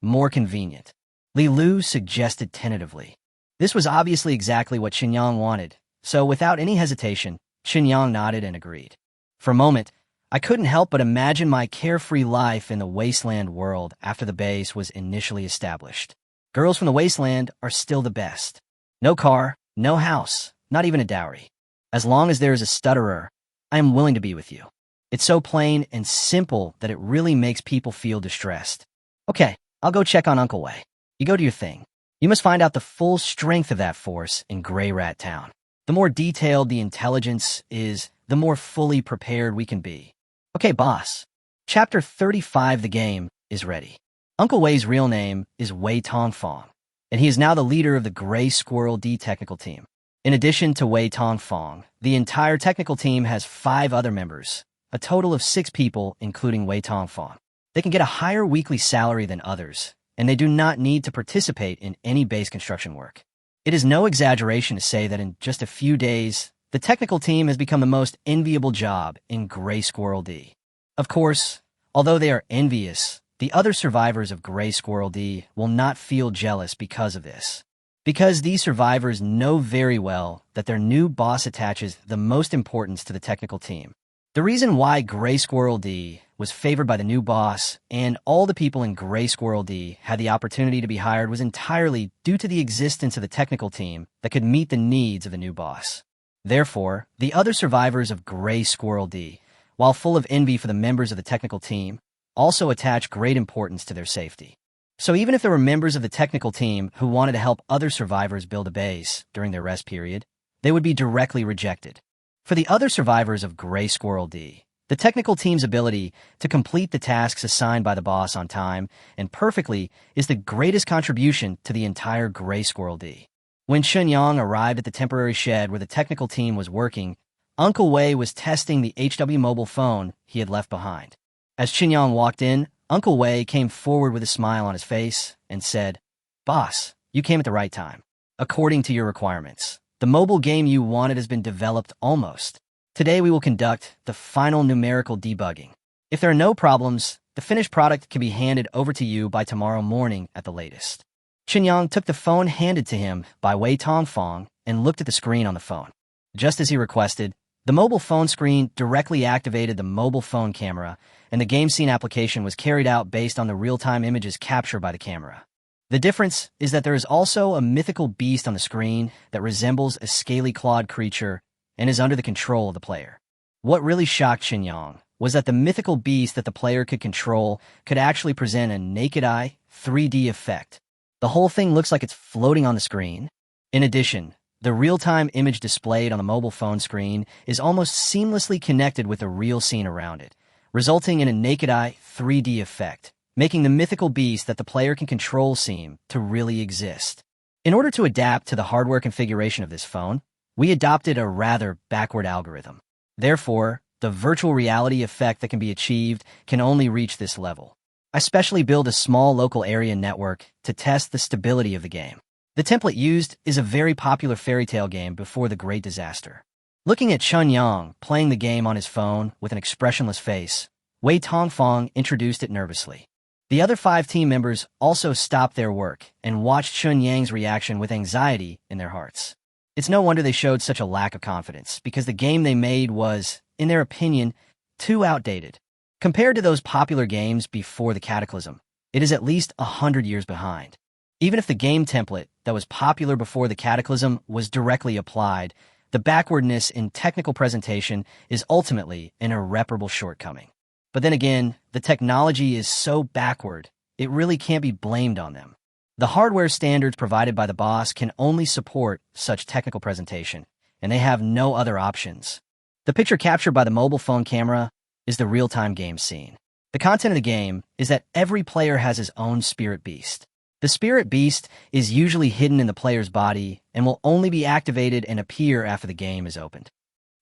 more convenient. Li Lu suggested tentatively. This was obviously exactly what Qinyang wanted, so without any hesitation, Qinyang nodded and agreed. For a moment, I couldn't help but imagine my carefree life in the wasteland world after the base was initially established. Girls from the wasteland are still the best. No car, no house, not even a dowry. As long as there is a stutterer, I am willing to be with you. It's so plain and simple that it really makes people feel distressed. Okay, I'll go check on Uncle Wei. You go do your thing. You must find out the full strength of that force in Gray Rat Town. The more detailed the intelligence is, the more fully prepared we can be. Okay, boss. Chapter 35 The game is ready. Uncle Wei's real name is Wei Tongfang, and he is now the leader of the Gray Squirrel D technical team. In addition to Wei Tongfang, the entire technical team has 5 other members, a total of 6 people including Wei Tongfang. They can get a higher weekly salary than others, and they do not need to participate in any base construction work. It is no exaggeration to say that in just a few days, the technical team has become the most enviable job in Gray Squirrel D. Of course, although they are envious, the other survivors of Gray Squirrel D will not feel jealous because of this. Because these survivors know very well that their new boss attaches the most importance to the technical team. The reason why Gray Squirrel D was favored by the new boss and all the people in Gray Squirrel D had the opportunity to be hired was entirely due to the existence of the technical team that could meet the needs of the new boss. Therefore, the other survivors of Gray Squirrel D, while full of envy for the members of the technical team, also attach great importance to their safety. So even if there were members of the technical team who wanted to help other survivors build a base during their rest period, they would be directly rejected. For the other survivors of Gray Squirrel D, the technical team's ability to complete the tasks assigned by the boss on time and perfectly is the greatest contribution to the entire Gray Squirrel D. When Chunyang arrived at the temporary shed where the technical team was working, Uncle Wei was testing the HW mobile phone he had left behind. As Chunyang walked in, Uncle Wei came forward with a smile on his face and said, "Boss, you came at the right time. According to your requirements, the mobile game you wanted has been developed almost. Today we will conduct the final numerical debugging. If there are no problems, the finished product can be handed over to you by tomorrow morning at the latest." Chunyang took the phone handed to him by Wei Tongfang and looked at the screen on the phone. Just as he requested, the mobile phone screen directly activated the mobile phone camera, and the game scene application was carried out based on the real-time images captured by the camera. The difference is that there is also a mythical beast on the screen that resembles a scaly-clawed creature and is under the control of the player. What really shocked Chunyang was that the mythical beast that the player could control could actually present a naked-eye 3D effect. The whole thing looks like it's floating on the screen. In addition, the real-time image displayed on the mobile phone screen is almost seamlessly connected with the real scene around it, resulting in a naked-eye 3D effect, making the mythical beast that the player can control seem to really exist. In order to adapt to the hardware configuration of this phone, we adopted a rather backward algorithm. Therefore, the virtual reality effect that can be achieved can only reach this level. I specially built a small local area network to test the stability of the game. The template used is a very popular fairy tale game before the Great Disaster. Looking at Chunyang playing the game on his phone with an expressionless face, Wei Tongfang introduced it nervously. The other 5 team members also stopped their work and watched Chunyang's reaction with anxiety in their hearts. It's no wonder they showed such a lack of confidence, because the game they made was, in their opinion, too outdated. Compared to those popular games before the Cataclysm, it is at least 100 years behind. Even if the game template that was popular before the Cataclysm was directly applied, the backwardness in technical presentation is ultimately an irreparable shortcoming. But then again, the technology is so backward, it really can't be blamed on them. The hardware standards provided by the boss can only support such technical presentation, and they have no other options. The picture captured by the mobile phone camera is the real-time game scene. The content of the game is that every player has his own spirit beast. The spirit beast is usually hidden in the player's body and will only be activated and appear after the game is opened.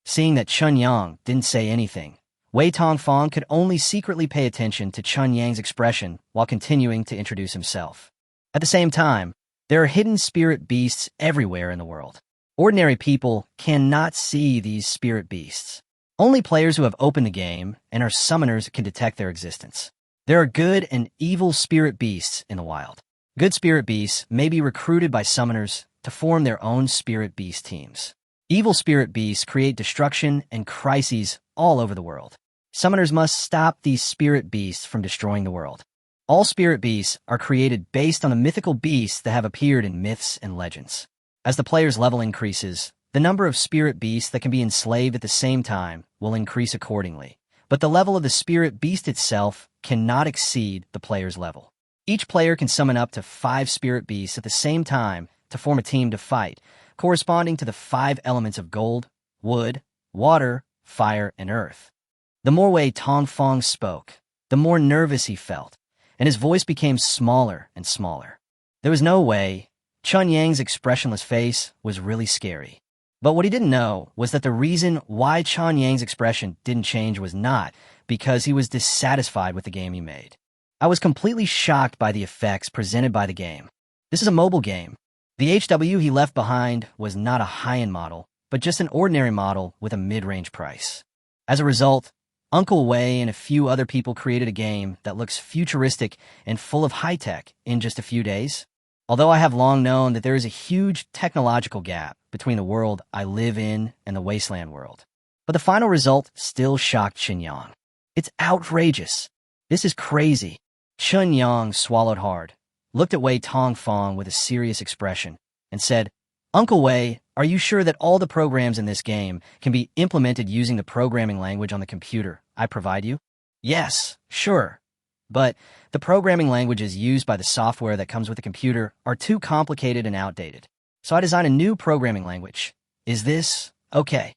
Seeing that Chunyang didn't say anything, Wei Tongfang could only secretly pay attention to Chunyang's expression while continuing to introduce himself. At the same time, there are hidden spirit beasts everywhere in the world. Ordinary people cannot see these spirit beasts. Only players who have opened the game and are summoners can detect their existence. There are good and evil spirit beasts in the wild. Good spirit beasts may be recruited by summoners to form their own spirit beast teams. Evil spirit beasts create destruction and crises all over the world. Summoners must stop these spirit beasts from destroying the world. All spirit beasts are created based on the mythical beasts that have appeared in myths and legends. As the player's level increases, the number of spirit beasts that can be enslaved at the same time will increase accordingly, but the level of the spirit beast itself cannot exceed the player's level. Each player can summon up to 5 spirit beasts at the same time to form a team to fight, corresponding to the 5 elements of gold, wood, water, fire, and earth. The more Wei Tongfang spoke, the more nervous he felt, and his voice became smaller and smaller. There was no way. Chun Yang's expressionless face was really scary. But what he didn't know was that the reason why Chun Yang's expression didn't change was not because he was dissatisfied with the game he made. I was completely shocked by the effects presented by the game. This is a mobile game. The HW he left behind was not a high-end model, but just an ordinary model with a mid-range price. As a result, Uncle Wei and a few other people created a game that looks futuristic and full of high-tech in just a few days. Although I have long known that there is a huge technological gap between the world I live in and the wasteland world. But the final result still shocked Qinyang. It's outrageous. This is crazy. Qinyang swallowed hard, looked at Wei Tongfang with a serious expression, and said, Uncle Wei, are you sure that all the programs in this game can be implemented using the programming language on the computer I provide you? Yes, sure. But the programming languages used by the software that comes with the computer are too complicated and outdated. So I designed a new programming language. Is this okay?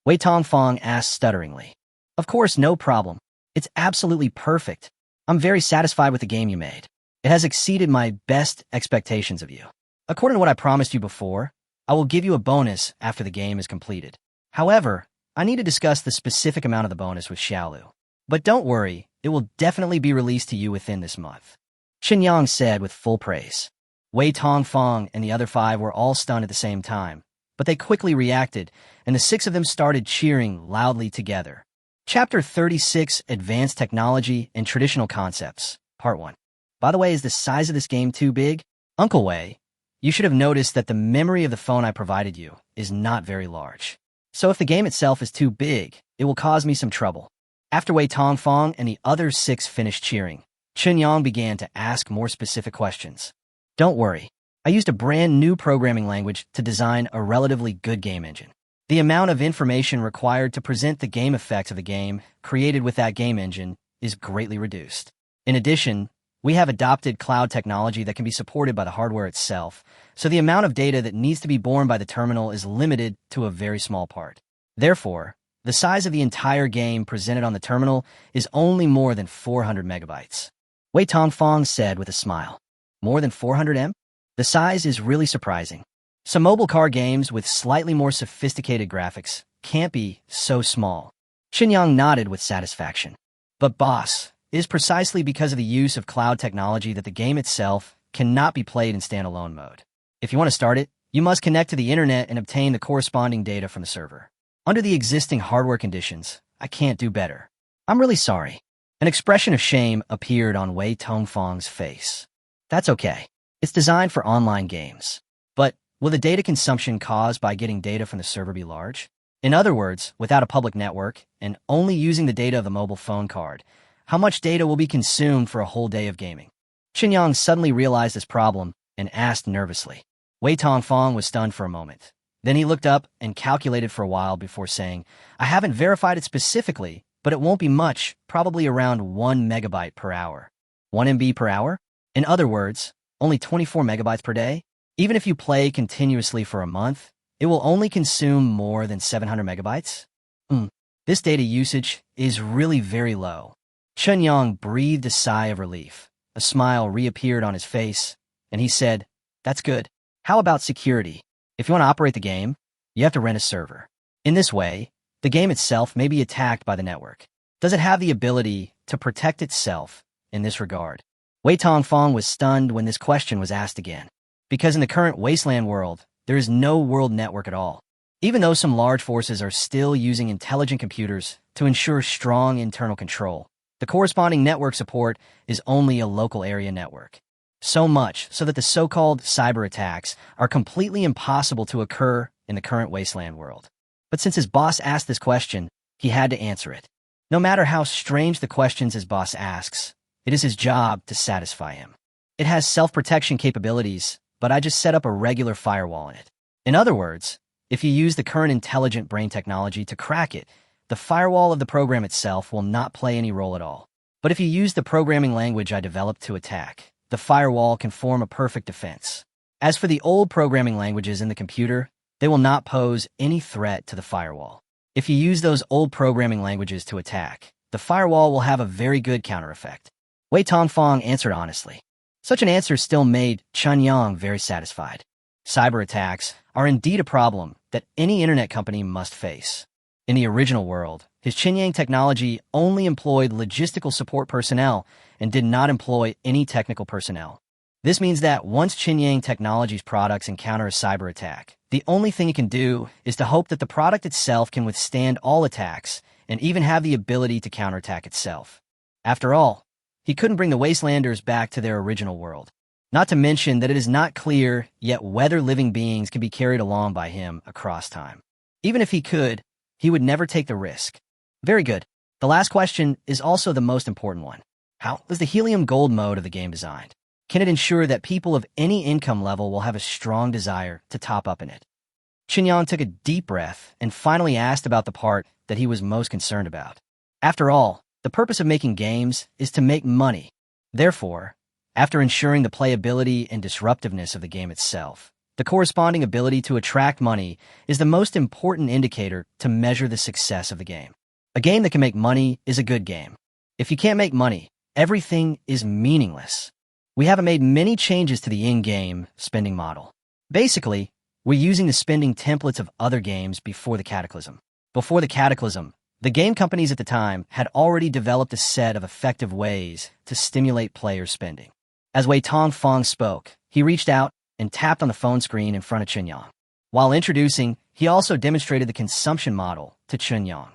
Wei Tongfang asked stutteringly. Of course, no problem. It's absolutely perfect. I'm very satisfied with the game you made. It has exceeded my best expectations of you. According to what I promised you before, I will give you a bonus after the game is completed. However, I need to discuss the specific amount of the bonus with Xiaolu. But don't worry, it will definitely be released to you within this month. Qinyang said with full praise. Wei Tongfang and the other 5 were all stunned at the same time, but they quickly reacted, and the 6 of them started cheering loudly together. Chapter 36, Advanced Technology and Traditional Concepts, Part 1. By the way, is the size of this game too big? Uncle Wei, you should have noticed that the memory of the phone I provided you is not very large. So if the game itself is too big, it will cause me some trouble. After Wei Tongfang and the other 6 finished cheering, Qinyang began to ask more specific questions. Don't worry, I used a brand new programming language to design a relatively good game engine. The amount of information required to present the game effects of the game created with that game engine is greatly reduced. In addition, we have adopted cloud technology that can be supported by the hardware itself, so the amount of data that needs to be borne by the terminal is limited to a very small part. Therefore, the size of the entire game presented on the terminal is only more than 400 megabytes. Wei Tongfang said with a smile. More than 400 M? The size is really surprising. Some mobile car games with slightly more sophisticated graphics can't be so small. Qinyang nodded with satisfaction. But boss, it is precisely because of the use of cloud technology that the game itself cannot be played in standalone mode. If you want to start it, you must connect to the internet and obtain the corresponding data from the server. Under the existing hardware conditions, I can't do better. I'm really sorry. An expression of shame appeared on Wei Tongfang's face. That's okay. It's designed for online games. But will the data consumption caused by getting data from the server be large? In other words, without a public network and only using the data of the mobile phone card, how much data will be consumed for a whole day of gaming? Qinyang suddenly realized this problem and asked nervously. Wei Tongfang was stunned for a moment. Then he looked up and calculated for a while before saying, I haven't verified it specifically, but it won't be much, probably around 1 megabyte per hour. 1 MB per hour? In other words, only 24 megabytes per day? Even if you play continuously for a month, it will only consume more than 700 megabytes? This data usage is really very low. Qinyang breathed a sigh of relief. A smile reappeared on his face, and he said, That's good. How about security? If you want to operate the game, you have to rent a server. In this way, the game itself may be attacked by the network. Does it have the ability to protect itself in this regard? Wei Tongfang was stunned when this question was asked again. Because in the current wasteland world, there is no world network at all. Even though some large forces are still using intelligent computers to ensure strong internal control, the corresponding network support is only a local area network. So much so that the so-called cyber attacks are completely impossible to occur in the current wasteland world. But since his boss asked this question, he had to answer it. No matter how strange the questions his boss asks, it is his job to satisfy him. It has self-protection capabilities, but I just set up a regular firewall in it. In other words, if you use the current intelligent brain technology to crack it, the firewall of the program itself will not play any role at all. But if you use the programming language I developed to attack, the firewall can form a perfect defense. As for the old programming languages in the computer, they will not pose any threat to the firewall. If you use those old programming languages to attack, the firewall will have a very good counter effect. Wei Tongfang answered honestly. Such an answer still made Chun Yang very satisfied. Cyber attacks are indeed a problem that any internet company must face. In the original world, his Qinyang technology only employed logistical support personnel and did not employ any technical personnel. This means that once Qinyang Technology's products encounter a cyber attack, the only thing it can do is to hope that the product itself can withstand all attacks and even have the ability to counterattack itself. After all, he couldn't bring the Wastelanders back to their original world. Not to mention that it is not clear yet whether living beings can be carried along by him across time. Even if he could, he would never take the risk. Very good. The last question is also the most important one. How was the helium gold mode of the game designed? Can it ensure that people of any income level will have a strong desire to top up in it? Qinyang took a deep breath and finally asked about the part that he was most concerned about. After all, the purpose of making games is to make money. Therefore, after ensuring the playability and disruptiveness of the game itself, the corresponding ability to attract money is the most important indicator to measure the success of the game. A game that can make money is a good game. If you can't make money, everything is meaningless. We haven't made many changes to the in-game spending model. Basically, we're using the spending templates of other games before the Cataclysm. Before the Cataclysm, the game companies at the time had already developed a set of effective ways to stimulate player spending. As Wei Tongfang spoke, he reached out and tapped on the phone screen in front of Chunyang. While introducing, he also demonstrated the consumption model to Chunyang.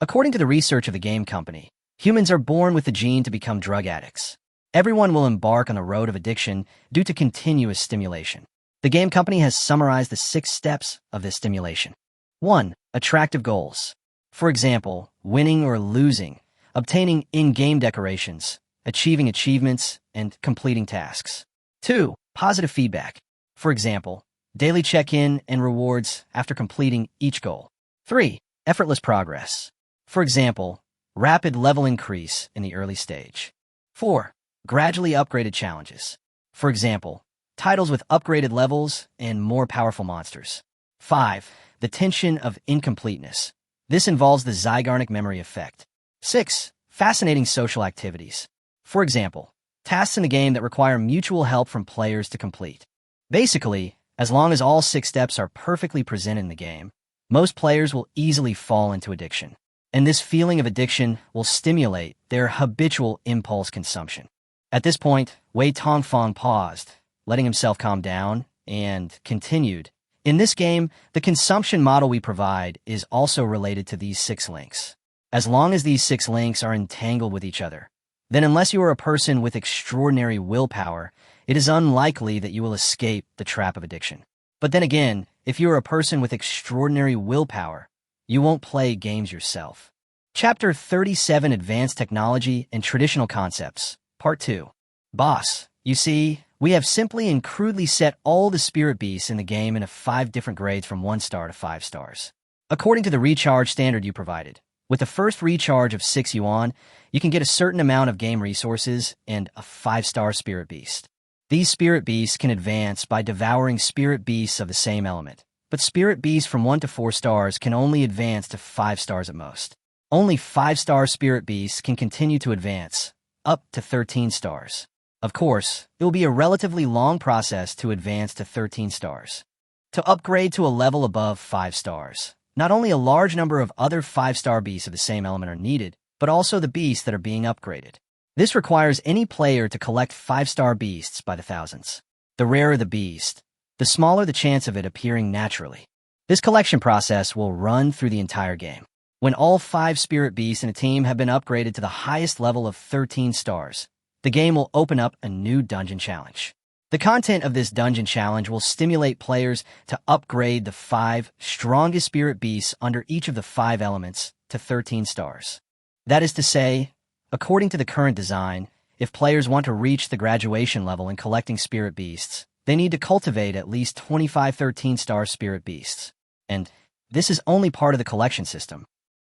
According to the research of the game company, humans are born with the gene to become drug addicts. Everyone will embark on the road of addiction due to continuous stimulation. The game company has summarized the 6 steps of this stimulation. 1. Attractive goals. For example, winning or losing, obtaining in-game decorations, achieving achievements, and completing tasks. 2. Positive feedback. For example, daily check-in and rewards after completing each goal. 3. Effortless progress. For example, rapid level increase in the early stage. 4. Gradually upgraded challenges. For example, titles with upgraded levels and more powerful monsters. 5. The tension of incompleteness. This involves the Zygarnik memory effect. 6. Fascinating social activities. For example, tasks in the game that require mutual help from players to complete. Basically, as long as all 6 steps are perfectly presented in the game, most players will easily fall into addiction. And this feeling of addiction will stimulate their habitual impulse consumption. At this point, Wei Tongfang paused, letting himself calm down, and continued. In this game, the consumption model we provide is also related to these 6 links. As long as these 6 links are entangled with each other, then unless you are a person with extraordinary willpower, it is unlikely that you will escape the trap of addiction. But then again, if you are a person with extraordinary willpower, you won't play games yourself. Chapter 37 Advanced Technology and Traditional Concepts, Part 2. Boss, you see, we have simply and crudely set all the spirit beasts in the game into 5 different grades from 1 star to 5 stars. According to the recharge standard you provided, with the first recharge of 6 yuan, you can get a certain amount of game resources and a 5-star spirit beast. These spirit beasts can advance by devouring spirit beasts of the same element, but spirit beasts from 1 to 4 stars can only advance to 5 stars at most. Only 5-star spirit beasts can continue to advance, up to 13 stars. Of course, it will be a relatively long process to advance to 13 stars. To upgrade to a level above 5 stars, not only a large number of other 5-star beasts of the same element are needed, but also the beasts that are being upgraded. This requires any player to collect 5-star beasts by the thousands. The rarer the beast, the smaller the chance of it appearing naturally. This collection process will run through the entire game. When all 5 spirit beasts in a team have been upgraded to the highest level of 13 stars, the game will open up a new dungeon challenge. The content of this dungeon challenge will stimulate players to upgrade the 5 strongest spirit beasts under each of the 5 elements to 13 stars. That is to say, according to the current design, if players want to reach the graduation level in collecting spirit beasts, they need to cultivate at least 25 13-star spirit beasts. And this is only part of the collection system.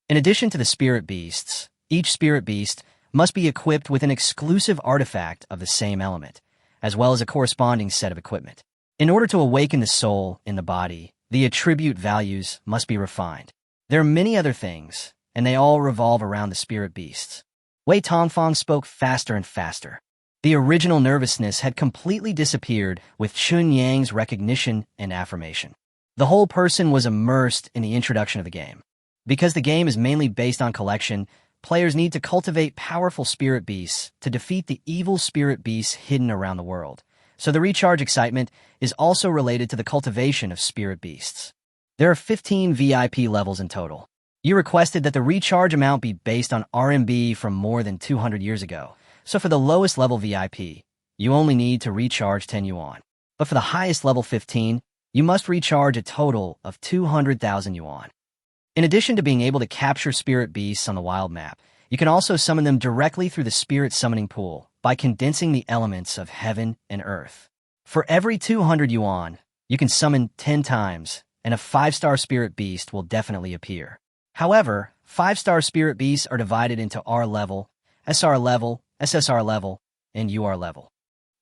In addition to the spirit beasts, each spirit beast must be equipped with an exclusive artifact of the same element, as well as a corresponding set of equipment. In order to awaken the soul in the body, the attribute values must be refined. There are many other things, and they all revolve around the spirit beasts. Wei Tongfang spoke faster and faster. The original nervousness had completely disappeared with Chun Yang's recognition and affirmation. The whole person was immersed in the introduction of the game. Because the game is mainly based on collection, players need to cultivate powerful spirit beasts to defeat the evil spirit beasts hidden around the world. So the recharge excitement is also related to the cultivation of spirit beasts. There are 15 VIP levels in total. You requested that the recharge amount be based on RMB from more than 200 years ago. So for the lowest level VIP, you only need to recharge 10 yuan. But for the highest level 15, you must recharge a total of 200,000 yuan. In addition to being able to capture spirit beasts on the wild map, you can also summon them directly through the spirit summoning pool by condensing the elements of heaven and earth. For every 200 yuan, you can summon 10 times, and a 5-star spirit beast will definitely appear. However, 5-star spirit beasts are divided into R level, SR level, SSR level, and UR level.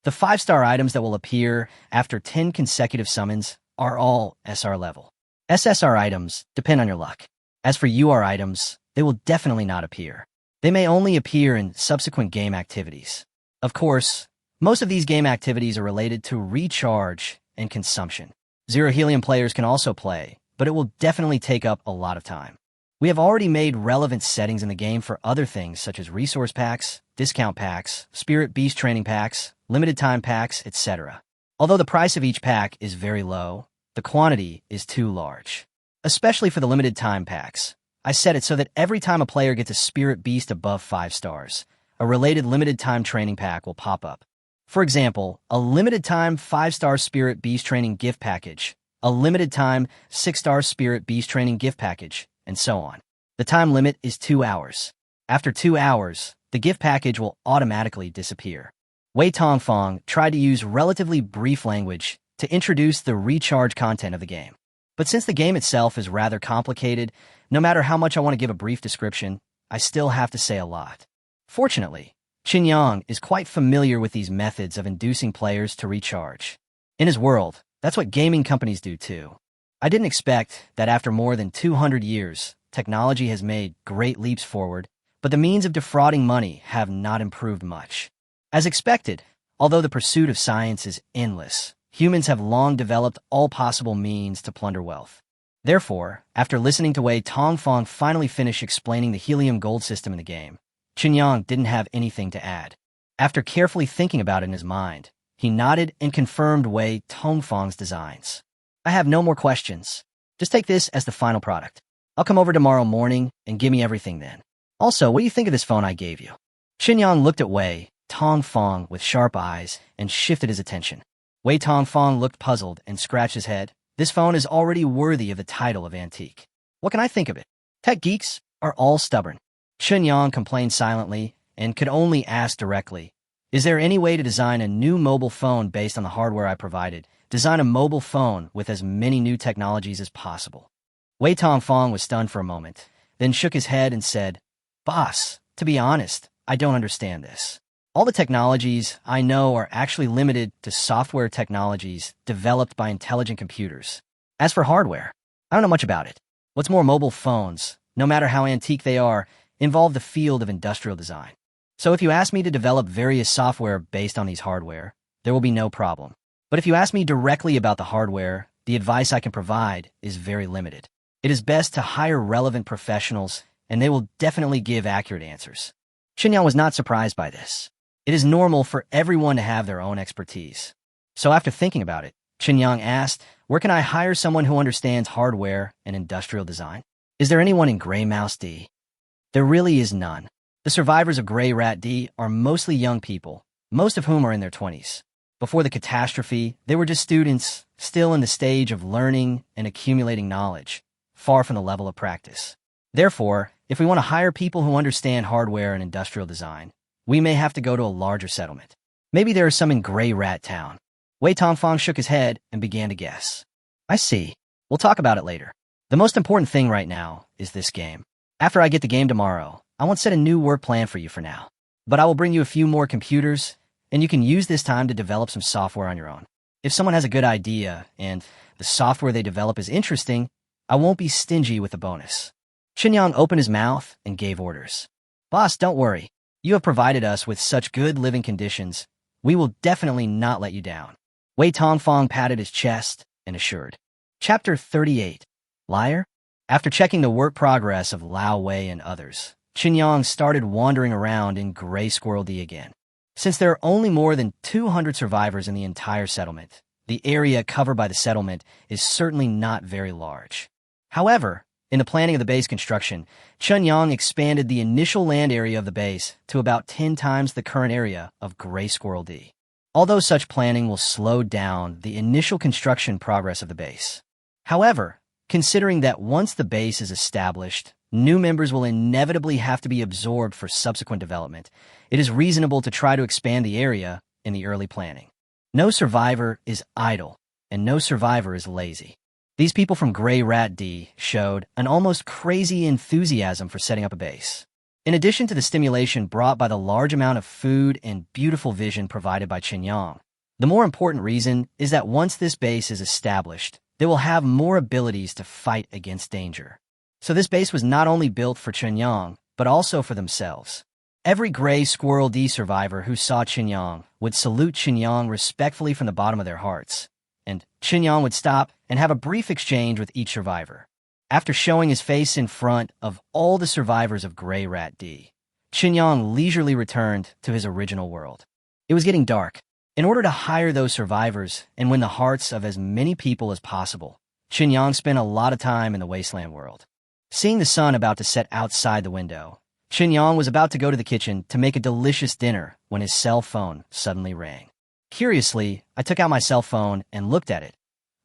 The 5-star items that will appear after 10 consecutive summons are all SR level. SSR items depend on your luck. As for UR items, they will definitely not appear. They may only appear in subsequent game activities. Of course, most of these game activities are related to recharge and consumption. Zero Helium players can also play, but it will definitely take up a lot of time. We have already made relevant settings in the game for other things such as resource packs, discount packs, spirit beast training packs, limited time packs, etc. Although the price of each pack is very low, the quantity is too large. Especially for the limited time packs, I set it so that every time a player gets a spirit beast above 5 stars, a related limited time training pack will pop up. For example, a limited time 5-star spirit beast training gift package, a limited time 6-star spirit beast training gift package, and so on. The time limit is 2 hours. After 2 hours, the gift package will automatically disappear. Wei Tongfang tried to use relatively brief language to introduce the recharge content of the game. But since the game itself is rather complicated, no matter how much I want to give a brief description, I still have to say a lot. Fortunately, Qin Yang is quite familiar with these methods of inducing players to recharge. In his world, that's what gaming companies do too. I didn't expect that after more than 200 years, technology has made great leaps forward, but the means of defrauding money have not improved much. As expected, although the pursuit of science is endless, humans have long developed all possible means to plunder wealth. Therefore, after listening to Wei Tongfang finally finish explaining the helium gold system in the game, Qin Yang didn't have anything to add. After carefully thinking about it in his mind, he nodded and confirmed Wei Tongfang's designs. I have no more questions. Just take this as the final product. I'll come over tomorrow morning and give me everything then. Also, what do you think of this phone I gave you? Qin Yang looked at Wei Tongfang with sharp eyes and shifted his attention. Wei Tongfang looked puzzled and scratched his head. This phone is already worthy of the title of antique. What can I think of it? Tech geeks are all stubborn. Qin Yang complained silently and could only ask directly, is there any way to design a new mobile phone based on the hardware I provided? Design a mobile phone with as many new technologies as possible. Wei Tongfang was stunned for a moment, then shook his head and said, Boss, to be honest, I don't understand this. All the technologies I know are actually limited to software technologies developed by intelligent computers. As for hardware, I don't know much about it. What's more, mobile phones, no matter how antique they are, involve the field of industrial design. So if you ask me to develop various software based on these hardware, there will be no problem. But if you ask me directly about the hardware, the advice I can provide is very limited. It is best to hire relevant professionals, and they will definitely give accurate answers. Qin Yang was not surprised by this. It is normal for everyone to have their own expertise. So after thinking about it, Qin Yang asked, where can I hire someone who understands hardware and industrial design? Is there anyone in Grey Mouse D? There really is none. The survivors of Grey Rat D are mostly young people, most of whom are in their 20s. Before the catastrophe, they were just students, still in the stage of learning and accumulating knowledge, far from the level of practice. Therefore, if we want to hire people who understand hardware and industrial design, we may have to go to a larger settlement. Maybe there are some in Grey Rat Town. Wei Tongfang shook his head and began to guess. I see. We'll talk about it later. The most important thing right now is this game. After I get the game tomorrow, I won't set a new work plan for you for now. But I will bring you a few more computers, and you can use this time to develop some software on your own. If someone has a good idea, and the software they develop is interesting, I won't be stingy with the bonus. Qinyang opened his mouth and gave orders. Boss, don't worry. You have provided us with such good living conditions. We will definitely not let you down. Wei Tongfang patted his chest and assured. Chapter 38. Liar? After checking the work progress of Lao Wei and others, Qinyang started wandering around in Gray Squirrel D again. Since there are only more than 200 survivors in the entire settlement, the area covered by the settlement is certainly not very large. However, in the planning of the base construction, Qinyang expanded the initial land area of the base to about 10 times the current area of Gray Squirrel D. Although such planning will slow down the initial construction progress of the base. However, considering that once the base is established, new members will inevitably have to be absorbed for subsequent development, it is reasonable to try to expand the area in the early planning. No survivor is idle, and no survivor is lazy. These people from Gray Rat D showed an almost crazy enthusiasm for setting up a base. In addition to the stimulation brought by the large amount of food and beautiful vision provided by Qinyang, the more important reason is that once this base is established, they will have more abilities to fight against danger. So this base was not only built for Qinyang, but also for themselves. Every Gray Squirrel D survivor who saw Qinyang would salute Qinyang respectfully from the bottom of their hearts, and Qinyang would stop and have a brief exchange with each survivor. After showing his face in front of all the survivors of Gray Rat D, Qinyang leisurely returned to his original world. It was getting dark. In order to hire those survivors and win the hearts of as many people as possible, Qinyang spent a lot of time in the wasteland world. Seeing the sun about to set outside the window, Qinyang was about to go to the kitchen to make a delicious dinner when his cell phone suddenly rang. Curiously, I took out my cell phone and looked at it,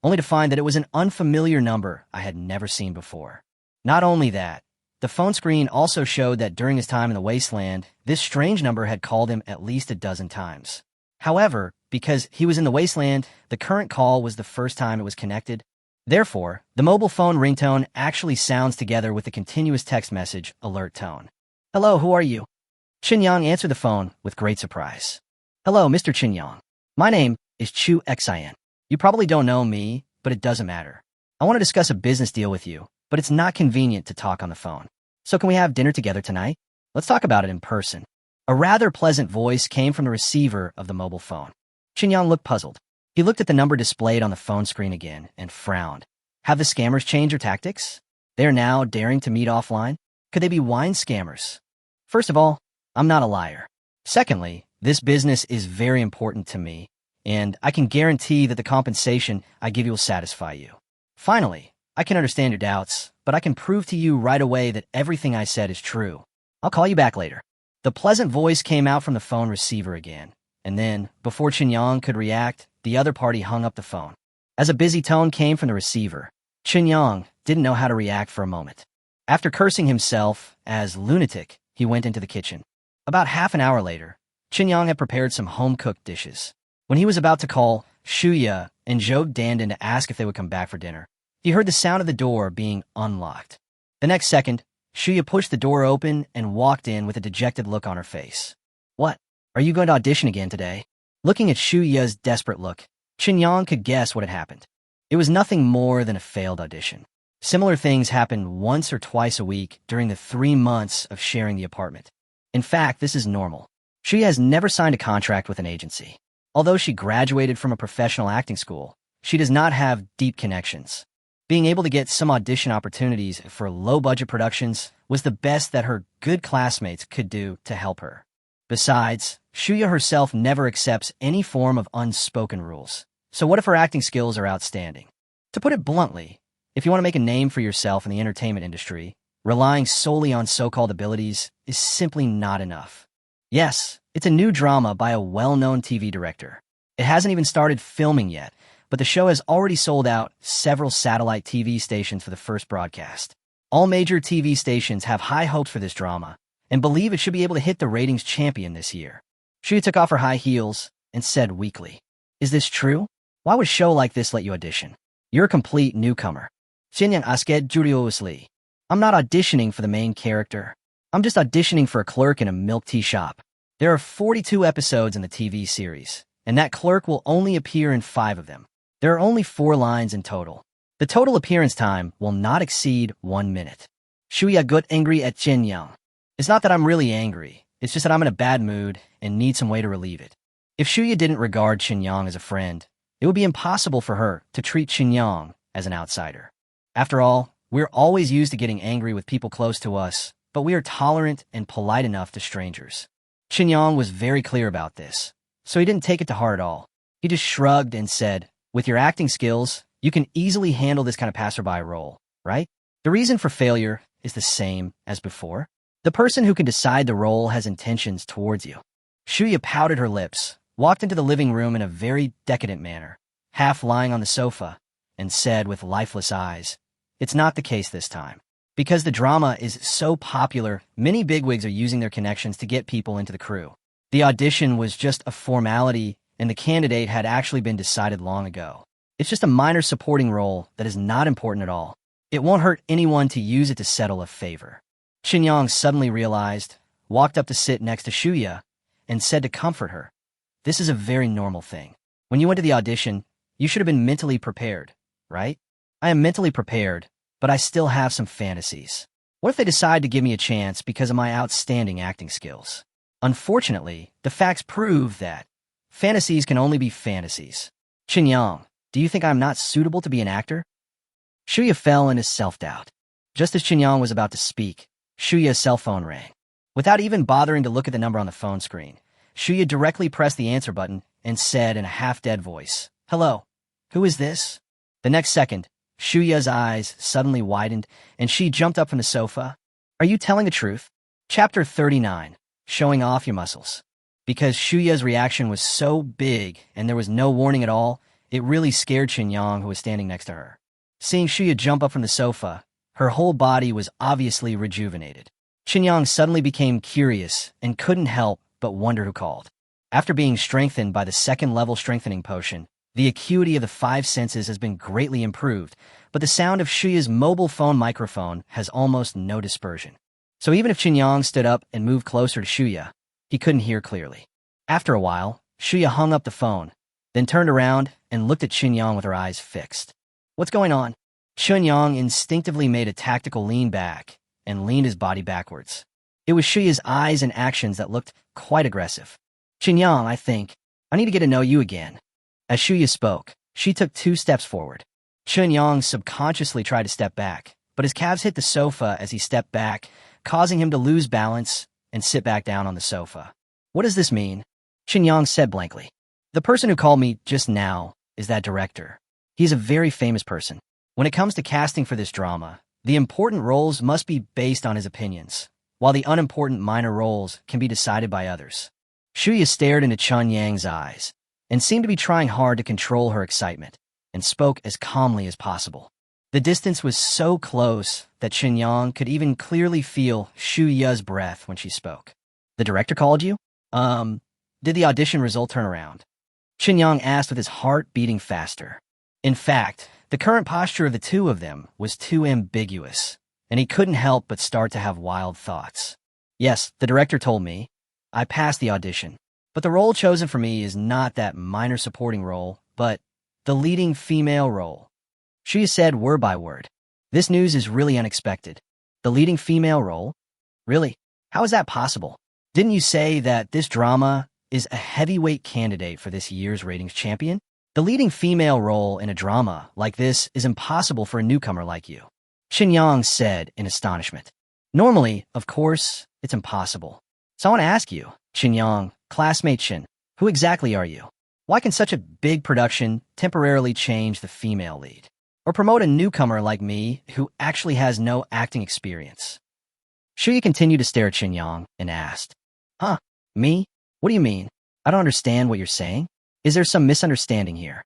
only to find that it was an unfamiliar number I had never seen before. Not only that, the phone screen also showed that during his time in the wasteland, this strange number had called him at least a dozen times. However, because he was in the wasteland, the current call was the first time it was connected. Therefore, the mobile phone ringtone actually sounds together with the continuous text message alert tone. Hello, who are you? Qinyang answered the phone with great surprise. Hello, Mr. Qinyang. My name is Chu Xin. You probably don't know me, but it doesn't matter. I want to discuss a business deal with you, but it's not convenient to talk on the phone. So can we have dinner together tonight? Let's talk about it in person. A rather pleasant voice came from the receiver of the mobile phone. Qinyang looked puzzled. He looked at the number displayed on the phone screen again and frowned. Have the scammers changed their tactics? They are now daring to meet offline? Could they be wine scammers? First of all, I'm not a liar. Secondly, this business is very important to me, and I can guarantee that the compensation I give you will satisfy you. Finally, I can understand your doubts, but I can prove to you right away that everything I said is true. I'll call you back later. The pleasant voice came out from the phone receiver again, and then, before Qinyang could react, the other party hung up the phone. As a busy tone came from the receiver, Qinyang didn't know how to react for a moment. After cursing himself as lunatic, he went into the kitchen. About half an hour later, Qinyang had prepared some home-cooked dishes. When he was about to call Shuya and Zhou Dandan to ask if they would come back for dinner, he heard the sound of the door being unlocked. The next second, Shuya pushed the door open and walked in with a dejected look on her face. What? Are you going to audition again today? Looking at Shuya's desperate look, Qinyang could guess what had happened. It was nothing more than a failed audition. Similar things happened once or twice a week during the 3 months of sharing the apartment. In fact, this is normal. Shuya has never signed a contract with an agency. Although she graduated from a professional acting school, she does not have deep connections. Being able to get some audition opportunities for low-budget productions was the best that her good classmates could do to help her. Besides, Shuya herself never accepts any form of unspoken rules. So what if her acting skills are outstanding? To put it bluntly, if you want to make a name for yourself in the entertainment industry, relying solely on so-called abilities is simply not enough. Yes, it's a new drama by a well-known TV director. It hasn't even started filming yet, but the show has already sold out several satellite TV stations for the first broadcast. All major TV stations have high hopes for this drama and believe it should be able to hit the ratings champion this year. Shuya took off her high heels and said weakly, "Is this true? Why would a show like this let you audition? You're a complete newcomer." Qinyang asked curiously. "I'm not auditioning for the main character. I'm just auditioning for a clerk in a milk tea shop. There are 42 episodes in the TV series, and that clerk will only appear in 5 of them. There are only 4 lines in total. The total appearance time will not exceed 1 minute. Shuya got angry at Qinyang. It's not that I'm really angry. It's just that I'm in a bad mood and need some way to relieve it. If Shuya didn't regard Qinyang as a friend, it would be impossible for her to treat Qinyang as an outsider. After all, we're always used to getting angry with people close to us, but we are tolerant and polite enough to strangers. Qinyang was very clear about this, so he didn't take it to heart at all. He just shrugged and said, with your acting skills, you can easily handle this kind of passerby role, right? The reason for failure is the same as before. The person who can decide the role has intentions towards you. Shuya pouted her lips, walked into the living room in a very decadent manner, half lying on the sofa, and said with lifeless eyes, "It's not the case this time. Because the drama is so popular, many bigwigs are using their connections to get people into the crew. The audition was just a formality, and the candidate had actually been decided long ago. It's just a minor supporting role that is not important at all. It won't hurt anyone to use it to settle a favor." Qinyang suddenly realized, walked up to sit next to Shuya, and said to comfort her, "This is a very normal thing. When you went to the audition, you should have been mentally prepared, right? I am mentally prepared, but I still have some fantasies. What if they decide to give me a chance because of my outstanding acting skills? Unfortunately, the facts prove that fantasies can only be fantasies. Qinyang, do you think I'm not suitable to be an actor?" Shuya fell into self-doubt. Just as Qinyang was about to speak, Shuya's cell phone rang. Without even bothering to look at the number on the phone screen, Shuya directly pressed the answer button and said in a half-dead voice, "Hello, who is this?" The next second, Shuya's eyes suddenly widened and she jumped up from the sofa. "Are you telling the truth?" Chapter 39, Showing Off Your Muscles. Because Shuya's reaction was so big and there was no warning at all, it really scared Qinyang, who was standing next to her. Seeing Shuya jump up from the sofa, her whole body was obviously rejuvenated. Qinyang suddenly became curious and couldn't help but wonder who called. After being strengthened by the second-level strengthening potion, the acuity of the five senses has been greatly improved, but the sound of Shuya's mobile phone microphone has almost no dispersion. So even if Qinyang stood up and moved closer to Shuya, he couldn't hear clearly. After a while, Shuya hung up the phone, then turned around and looked at Qinyang with her eyes fixed. "What's going on?" Qinyang instinctively made a tactical lean back and leaned his body backwards. It was Shuya's eyes and actions that looked quite aggressive. "Qinyang, I need to get to know you again." As Shuya spoke, she took 2 steps forward. Qinyang subconsciously tried to step back, but his calves hit the sofa as he stepped back, causing him to lose balance and sit back down on the sofa. "What does this mean?" Qinyang said blankly. "The person who called me just now is that director. He's a very famous person. When it comes to casting for this drama, the important roles must be based on his opinions, while the unimportant minor roles can be decided by others." Shuya stared into Qinyang's eyes and seemed to be trying hard to control her excitement, and spoke as calmly as possible. The distance was so close that Qinyang could even clearly feel Shuya's breath when she spoke. "The director called you? Did the audition result turn around?" Qinyang asked with his heart beating faster. In fact, the current posture of the two of them was too ambiguous, and he couldn't help but start to have wild thoughts. "Yes, the director told me. I passed the audition. But the role chosen for me is not that minor supporting role, but the leading female role." She said word by word. "This news is really unexpected. The leading female role? Really? How is that possible? Didn't you say that this drama is a heavyweight candidate for this year's ratings champion? The leading female role in a drama like this is impossible for a newcomer like you," Qinyang said in astonishment. "Normally, of course, it's impossible. So I want to ask you, Qinyang, classmate Qin, who exactly are you? Why can such a big production temporarily change the female lead? Or promote a newcomer like me who actually has no acting experience?" Shuya continued to stare at Qinyang and asked, "Huh, me? What do you mean? I don't understand what you're saying. Is there some misunderstanding here?"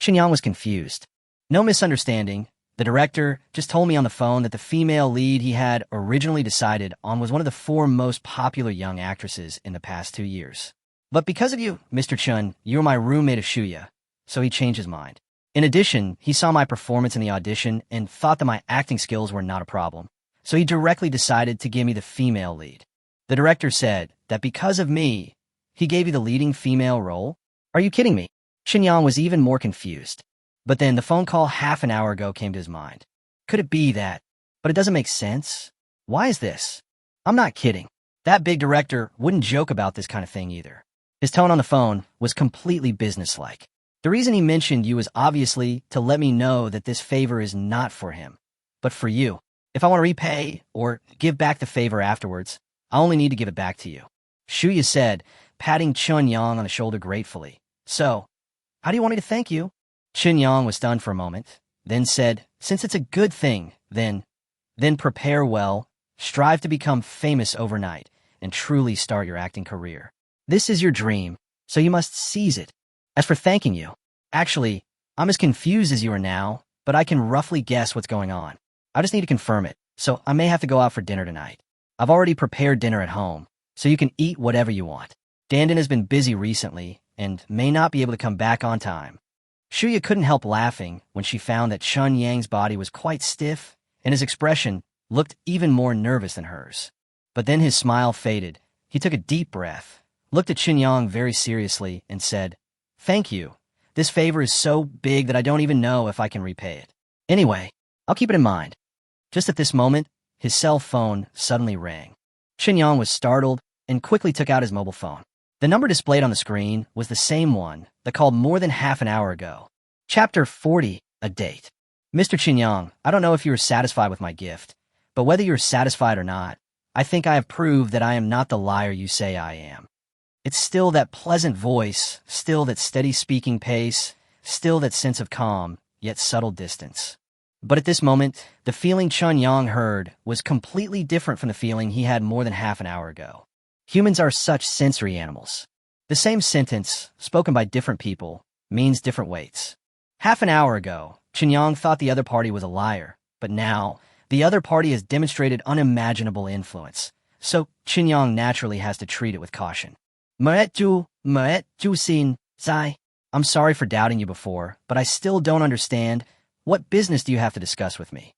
Qinyang was confused. "No misunderstanding. The director just told me on the phone that the female lead he had originally decided on was one of the 4 most popular young actresses in the past 2 years. But because of you, Mr. Chun, you were my roommate of Shuya, so he changed his mind. In addition, he saw my performance in the audition and thought that my acting skills were not a problem, so he directly decided to give me the female lead. The director said that because of me, he gave you the leading female role? Are you kidding me?" Qinyang was even more confused. But then the phone call half an hour ago came to his mind. Could it be that? But it doesn't make sense. Why is this? I'm not kidding. That big director wouldn't joke about this kind of thing either. His tone on the phone was completely businesslike. The reason he mentioned you is obviously to let me know that this favor is not for him, but for you. If I want to repay or give back the favor afterwards, I only need to give it back to you. Shuya said, patting Chun Yang on the shoulder gratefully. So, how do you want me to thank you? Chun Yang was stunned for a moment, then said, since it's a good thing, then prepare well, strive to become famous overnight, and truly start your acting career. This is your dream, so you must seize it. As for thanking you, actually, I'm as confused as you are now, but I can roughly guess what's going on. I just need to confirm it, so I may have to go out for dinner tonight. I've already prepared dinner at home, so you can eat whatever you want. Dandin has been busy recently and may not be able to come back on time. Shuya couldn't help laughing when she found that Chun Yang's body was quite stiff and his expression looked even more nervous than hers. But then his smile faded. He took a deep breath, looked at Chun Yang very seriously, and said, thank you. This favor is so big that I don't even know if I can repay it. Anyway, I'll keep it in mind. Just at this moment, his cell phone suddenly rang. Chun Yang was startled and quickly took out his mobile phone. The number displayed on the screen was the same one that called more than half an hour ago. Chapter 40, A Date. Mr. Chun Yang, I don't know if you are satisfied with my gift, but whether you're satisfied or not, I think I have proved that I am not the liar you say I am. It's still that pleasant voice, still that steady speaking pace, still that sense of calm, yet subtle distance. But at this moment, the feeling Chun Yang heard was completely different from the feeling he had more than half an hour ago. Humans are such sensory animals. The same sentence, spoken by different people, means different weights. Half an hour ago, Chun Yang thought the other party was a liar, but now, the other party has demonstrated unimaginable influence, so Chun Yang naturally has to treat it with caution. Sin, Sai. I'm sorry for doubting you before, but I still don't understand. What business do you have to discuss with me?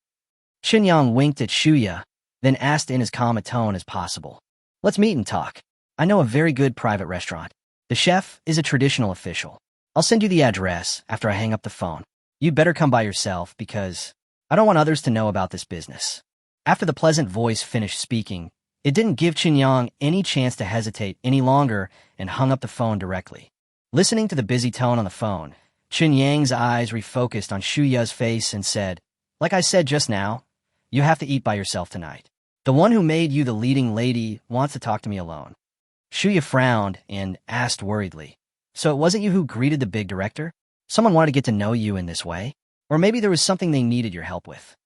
Chun Yang winked at Shuya, then asked in as calm a tone as possible. Let's meet and talk. I know a very good private restaurant. The chef is a traditional official. I'll send you the address after I hang up the phone. You'd better come by yourself because I don't want others to know about this business. After the pleasant voice finished speaking, it didn't give Chun Yang any chance to hesitate any longer and hung up the phone directly. Listening to the busy tone on the phone, Chun Yang's eyes refocused on Shuya's face and said, like I said just now, you have to eat by yourself tonight. The one who made you the leading lady wants to talk to me alone. Shuya frowned and asked worriedly, so it wasn't you who greeted the big director? Someone wanted to get to know you in this way? Or maybe there was something they needed your help with?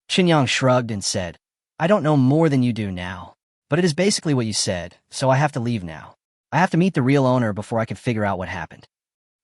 Chun Yang shrugged and said, I don't know more than you do now, but it is basically what you said, so I have to leave now. I have to meet the real owner before I can figure out what happened.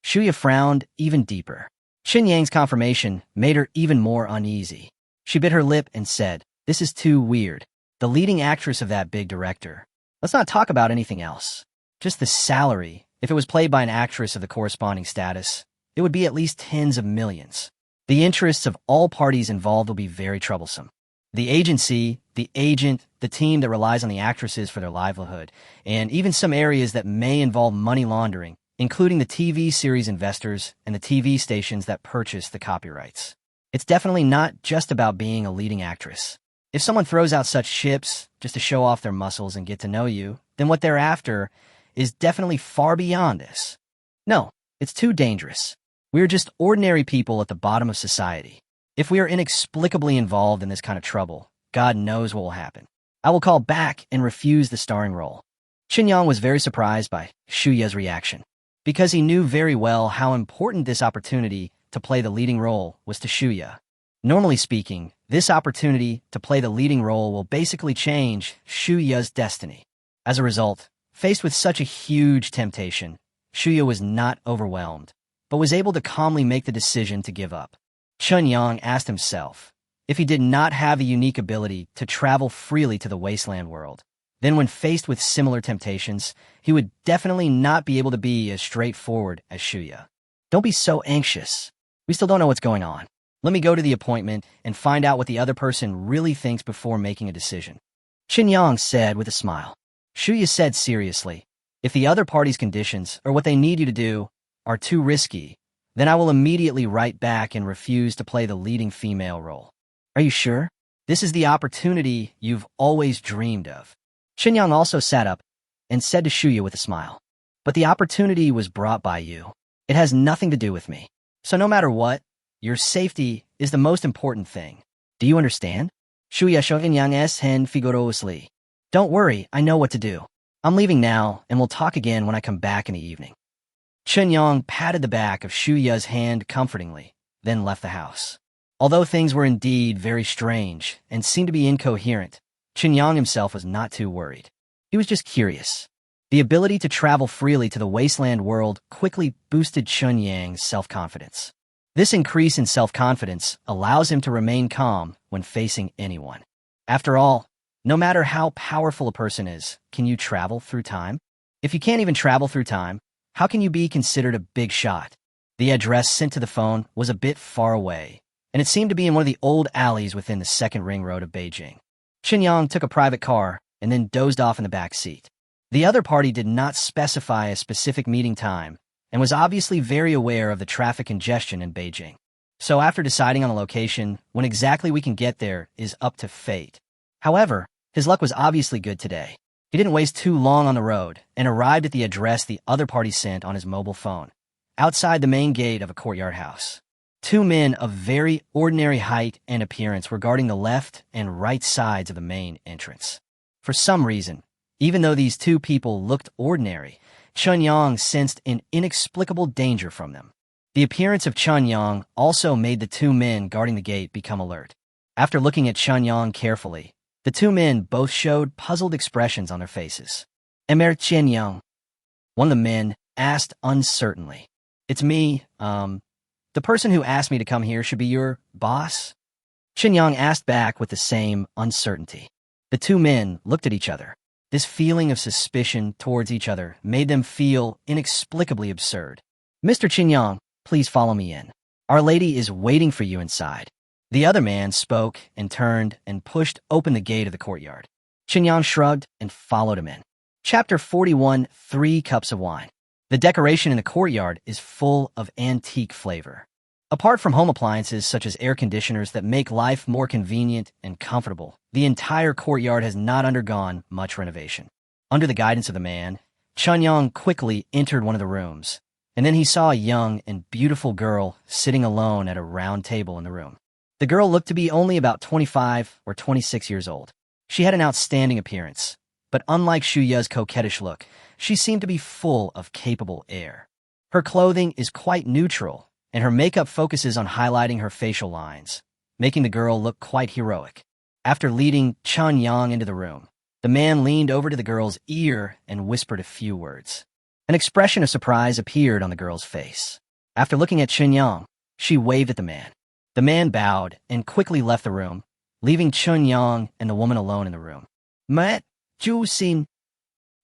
Shuya frowned even deeper. Chun Yang's confirmation made her even more uneasy. She bit her lip and said, this is too weird. The leading actress of that big director. Let's not talk about anything else. Just the salary. If it was played by an actress of the corresponding status, it would be at least tens of millions. The interests of all parties involved will be very troublesome. The agency, the agent, the team that relies on the actresses for their livelihood, and even some areas that may involve money laundering, including the TV series investors and the TV stations that purchase the copyrights. It's definitely not just about being a leading actress. If someone throws out such ships just to show off their muscles and get to know you, then what they're after is definitely far beyond this. No, it's too dangerous. We are just ordinary people at the bottom of society. If we are inexplicably involved in this kind of trouble, God knows what will happen. I will call back and refuse the starring role. Chun Yang was very surprised by Shuya's reaction, because he knew very well how important this opportunity to play the leading role was to Shuya. Normally speaking, this opportunity to play the leading role will basically change Shuya's destiny. As a result, faced with such a huge temptation, Shuya was not overwhelmed, but was able to calmly make the decision to give up. Chun Yang asked himself, if he did not have a unique ability to travel freely to the wasteland world, then when faced with similar temptations, he would definitely not be able to be as straightforward as Shuya. Don't be so anxious. We still don't know what's going on. Let me go to the appointment and find out what the other person really thinks before making a decision. Chun Yang said with a smile. Shuya said seriously, if the other party's conditions or what they need you to do are too risky, then I will immediately write back and refuse to play the leading female role. Are you sure? This is the opportunity you've always dreamed of. Qinyang also sat up and said to Shuya with a smile, but the opportunity was brought by you. It has nothing to do with me. So no matter what, your safety is the most important thing. Do you understand? Shuya Qinyang hen vigorously. Don't worry, I know what to do. I'm leaving now, and we'll talk again when I come back in the evening. Qinyang patted the back of Shuya's hand comfortingly, then left the house. Although things were indeed very strange and seemed to be incoherent, Qinyang himself was not too worried. He was just curious. The ability to travel freely to the wasteland world quickly boosted Qinyang's self-confidence. This increase in self-confidence allows him to remain calm when facing anyone. After all, no matter how powerful a person is, can you travel through time? If you can't even travel through time, how can you be considered a big shot? The address sent to the phone was a bit far away, and it seemed to be in one of the old alleys within the second ring road of Beijing. Qinyang took a private car and then dozed off in the back seat. The other party did not specify a specific meeting time and was obviously very aware of the traffic congestion in Beijing. So after deciding on a location, when exactly we can get there is up to fate. However, his luck was obviously good today. He didn't waste too long on the road and arrived at the address the other party sent on his mobile phone, outside the main gate of a courtyard house. Two men of very ordinary height and appearance were guarding the left and right sides of the main entrance. For some reason, even though these two people looked ordinary, Qinyang sensed an inexplicable danger from them. The appearance of Qinyang also made the two men guarding the gate become alert. After looking at Qinyang carefully, the two men both showed puzzled expressions on their faces. "Emer Qinyang," one of the men asked uncertainly. "It's me, the person who asked me to come here should be your boss?" Qinyang asked back with the same uncertainty. The two men looked at each other. This feeling of suspicion towards each other made them feel inexplicably absurd. "Mr. Qinyang, please follow me in. Our lady is waiting for you inside." The other man spoke and turned and pushed open the gate of the courtyard. Qinyang shrugged and followed him in. Chapter 41, 3 Cups of Wine. The decoration in the courtyard is full of antique flavor. Apart from home appliances such as air conditioners that make life more convenient and comfortable, the entire courtyard has not undergone much renovation. Under the guidance of the man, Qinyang quickly entered one of the rooms, and then he saw a young and beautiful girl sitting alone at a round table in the room. The girl looked to be only about 25 or 26 years old. She had an outstanding appearance, but unlike Shuya's coquettish look, she seemed to be full of capable air. Her clothing is quite neutral, and her makeup focuses on highlighting her facial lines, making the girl look quite heroic. After leading Qinyang into the room, the man leaned over to the girl's ear and whispered a few words. An expression of surprise appeared on the girl's face. After looking at Qinyang, she waved at the man. The man bowed and quickly left the room, leaving Qinyang and the woman alone in the room. "Matt, Ju Xin."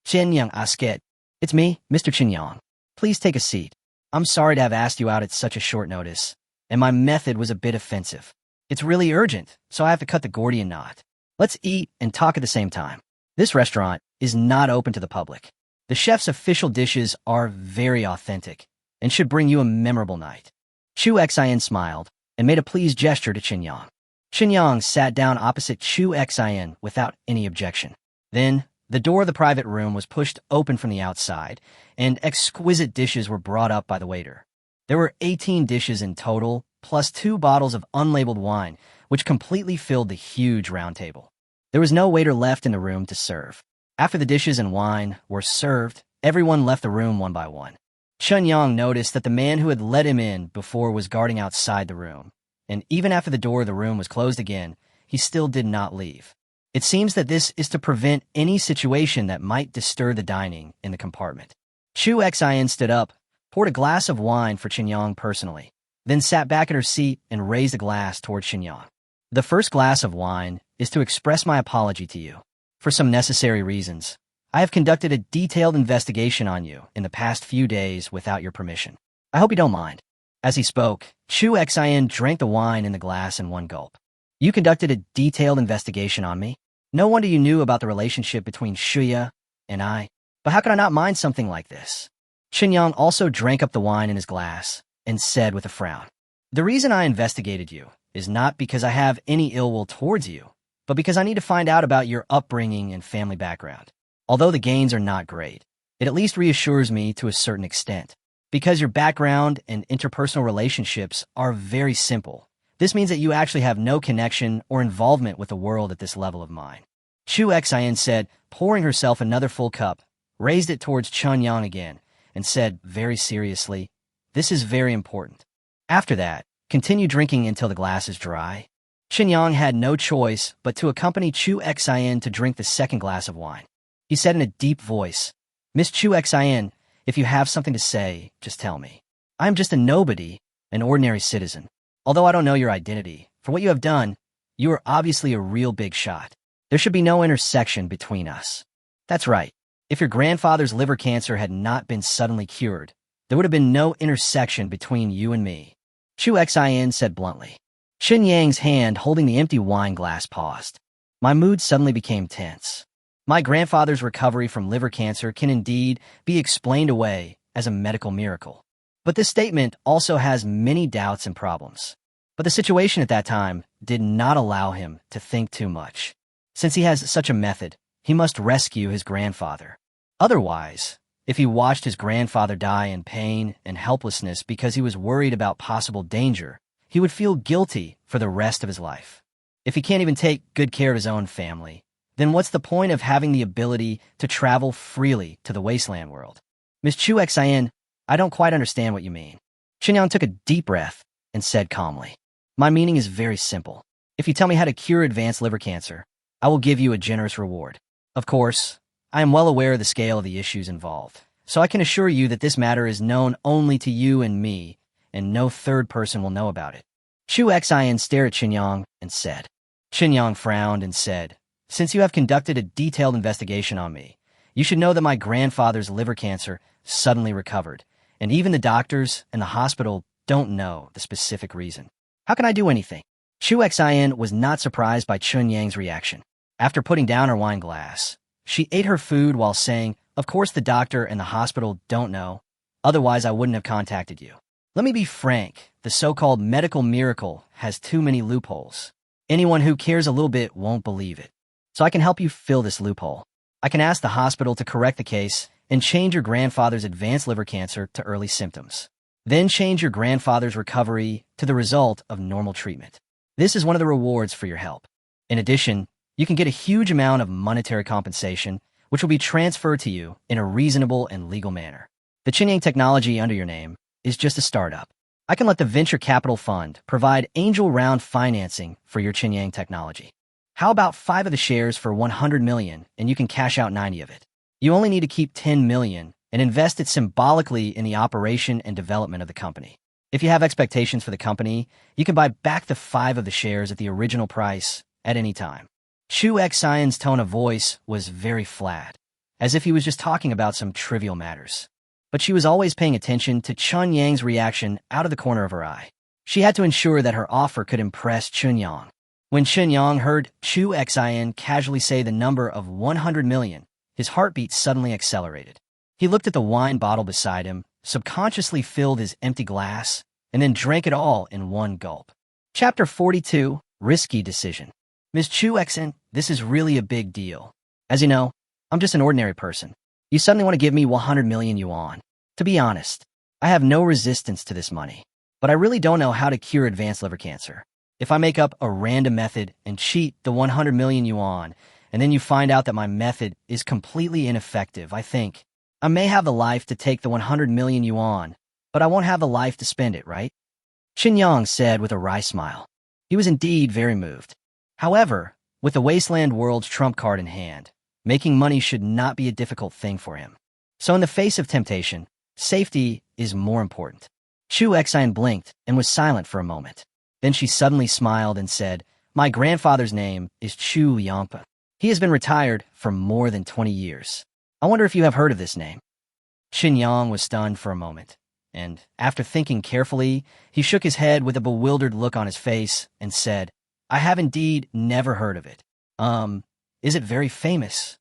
Qinyang asked. "It's me, Mr. Qinyang. Please take a seat. I'm sorry to have asked you out at such a short notice, and my method was a bit offensive. It's really urgent, so I have to cut the Gordian knot. Let's eat and talk at the same time. This restaurant is not open to the public. The chef's official dishes are very authentic and should bring you a memorable night." Chu Xin smiled and made a pleased gesture to Qinyang. Qinyang sat down opposite Chu Xin without any objection. Then, the door of the private room was pushed open from the outside, and exquisite dishes were brought up by the waiter. There were 18 dishes in total, plus 2 bottles of unlabeled wine, which completely filled the huge round table. There was no waiter left in the room to serve. After the dishes and wine were served, everyone left the room one by one. Qinyang noticed that the man who had let him in before was guarding outside the room, and even after the door of the room was closed again, he still did not leave. It seems that this is to prevent any situation that might disturb the dining in the compartment. Chu Xin stood up, poured a glass of wine for Qinyang personally, then sat back in her seat and raised a glass toward Qinyang. "The first glass of wine is to express my apology to you. For some necessary reasons, I have conducted a detailed investigation on you in the past few days without your permission. I hope you don't mind." As he spoke, Chu Xin drank the wine in the glass in one gulp. "You conducted a detailed investigation on me? No wonder you knew about the relationship between Shuya and I. But how could I not mind something like this?" Qinyang also drank up the wine in his glass and said with a frown, "The reason I investigated you is not because I have any ill will towards you, but because I need to find out about your upbringing and family background. Although the gains are not great, it at least reassures me to a certain extent. Because your background and interpersonal relationships are very simple, this means that you actually have no connection or involvement with the world at this level of mine. Chu Xian said, pouring herself another full cup, raised it towards Chun Yang again, and said very seriously, "This is very important." After that, continue drinking until the glass is dry. Chun Yang had no choice but to accompany Chu Xian to drink the second glass of wine. He said in a deep voice, "Miss Chu Xian, if you have something to say, just tell me. I am just a nobody, an ordinary citizen. Although I don't know your identity, for what you have done, you are obviously a real big shot. There should be no intersection between us." That's right. If your grandfather's liver cancer had not been suddenly cured, there would have been no intersection between you and me, Chu Xian said bluntly. Shin Yang's hand holding the empty wine glass paused. My mood suddenly became tense. My grandfather's recovery from liver cancer can indeed be explained away as a medical miracle. But this statement also has many doubts and problems. But the situation at that time did not allow him to think too much. Since he has such a method, he must rescue his grandfather. Otherwise, if he watched his grandfather die in pain and helplessness because he was worried about possible danger, he would feel guilty for the rest of his life. If he can't even take good care of his own family, then what's the point of having the ability to travel freely to the wasteland world? Miss Chu Xian, I don't quite understand what you mean. Xinyang took a deep breath and said calmly, My meaning is very simple. If you tell me how to cure advanced liver cancer, I will give you a generous reward. Of course, I am well aware of the scale of the issues involved, so I can assure you that this matter is known only to you and me, and no third person will know about it. Chu Xian stared at Xinyang and said. Xinyang frowned and said, Since you have conducted a detailed investigation on me, you should know that my grandfather's liver cancer suddenly recovered, and even the doctors and the hospital don't know the specific reason. How can I do anything? Chu Xian was not surprised by Chun Yang's reaction. After putting down her wine glass, she ate her food while saying, Of course the doctor and the hospital don't know, otherwise I wouldn't have contacted you. Let me be frank, the so-called medical miracle has too many loopholes. Anyone who cares a little bit won't believe it. So I can help you fill this loophole. I can ask the hospital to correct the case and change your grandfather's advanced liver cancer to early symptoms. Then change your grandfather's recovery to the result of normal treatment. This is one of the rewards for your help. In addition, you can get a huge amount of monetary compensation, which will be transferred to you in a reasonable and legal manner. The Chinyang technology under your name is just a startup. I can let the venture capital fund provide angel round financing for your Chinyang technology. How about 5 of the shares for 100 million and you can cash out 90 of it? You only need to keep 10 million and invest it symbolically in the operation and development of the company. If you have expectations for the company, you can buy back the 5 of the shares at the original price at any time. Chu Xian's tone of voice was very flat, as if he was just talking about some trivial matters. But she was always paying attention to Chun Yang's reaction out of the corner of her eye. She had to ensure that her offer could impress Chun Yang. When Chun Yang heard Chu Xian casually say the number of 100 million, his heartbeat suddenly accelerated. He looked at the wine bottle beside him, subconsciously filled his empty glass, and then drank it all in one gulp. Chapter 42, Risky Decision. Ms. Chu Xian, this is really a big deal. As you know, I'm just an ordinary person. You suddenly want to give me 100 million yuan. To be honest, I have no resistance to this money, but I really don't know how to cure advanced liver cancer. If I make up a random method and cheat the 100 million yuan, and then you find out that my method is completely ineffective, I think I may have the life to take the 100 million yuan, but I won't have the life to spend it, right? Qin Yang said with a wry smile. He was indeed very moved. However, with the Wasteland World's trump card in hand, making money should not be a difficult thing for him. So in the face of temptation, safety is more important. Chu Xian blinked and was silent for a moment. Then she suddenly smiled and said, My grandfather's name is Chu Yampa. He has been retired for more than 20 years. I wonder if you have heard of this name. Qin Yang was stunned for a moment, and after thinking carefully, he shook his head with a bewildered look on his face and said, I have indeed never heard of it. Is it very famous?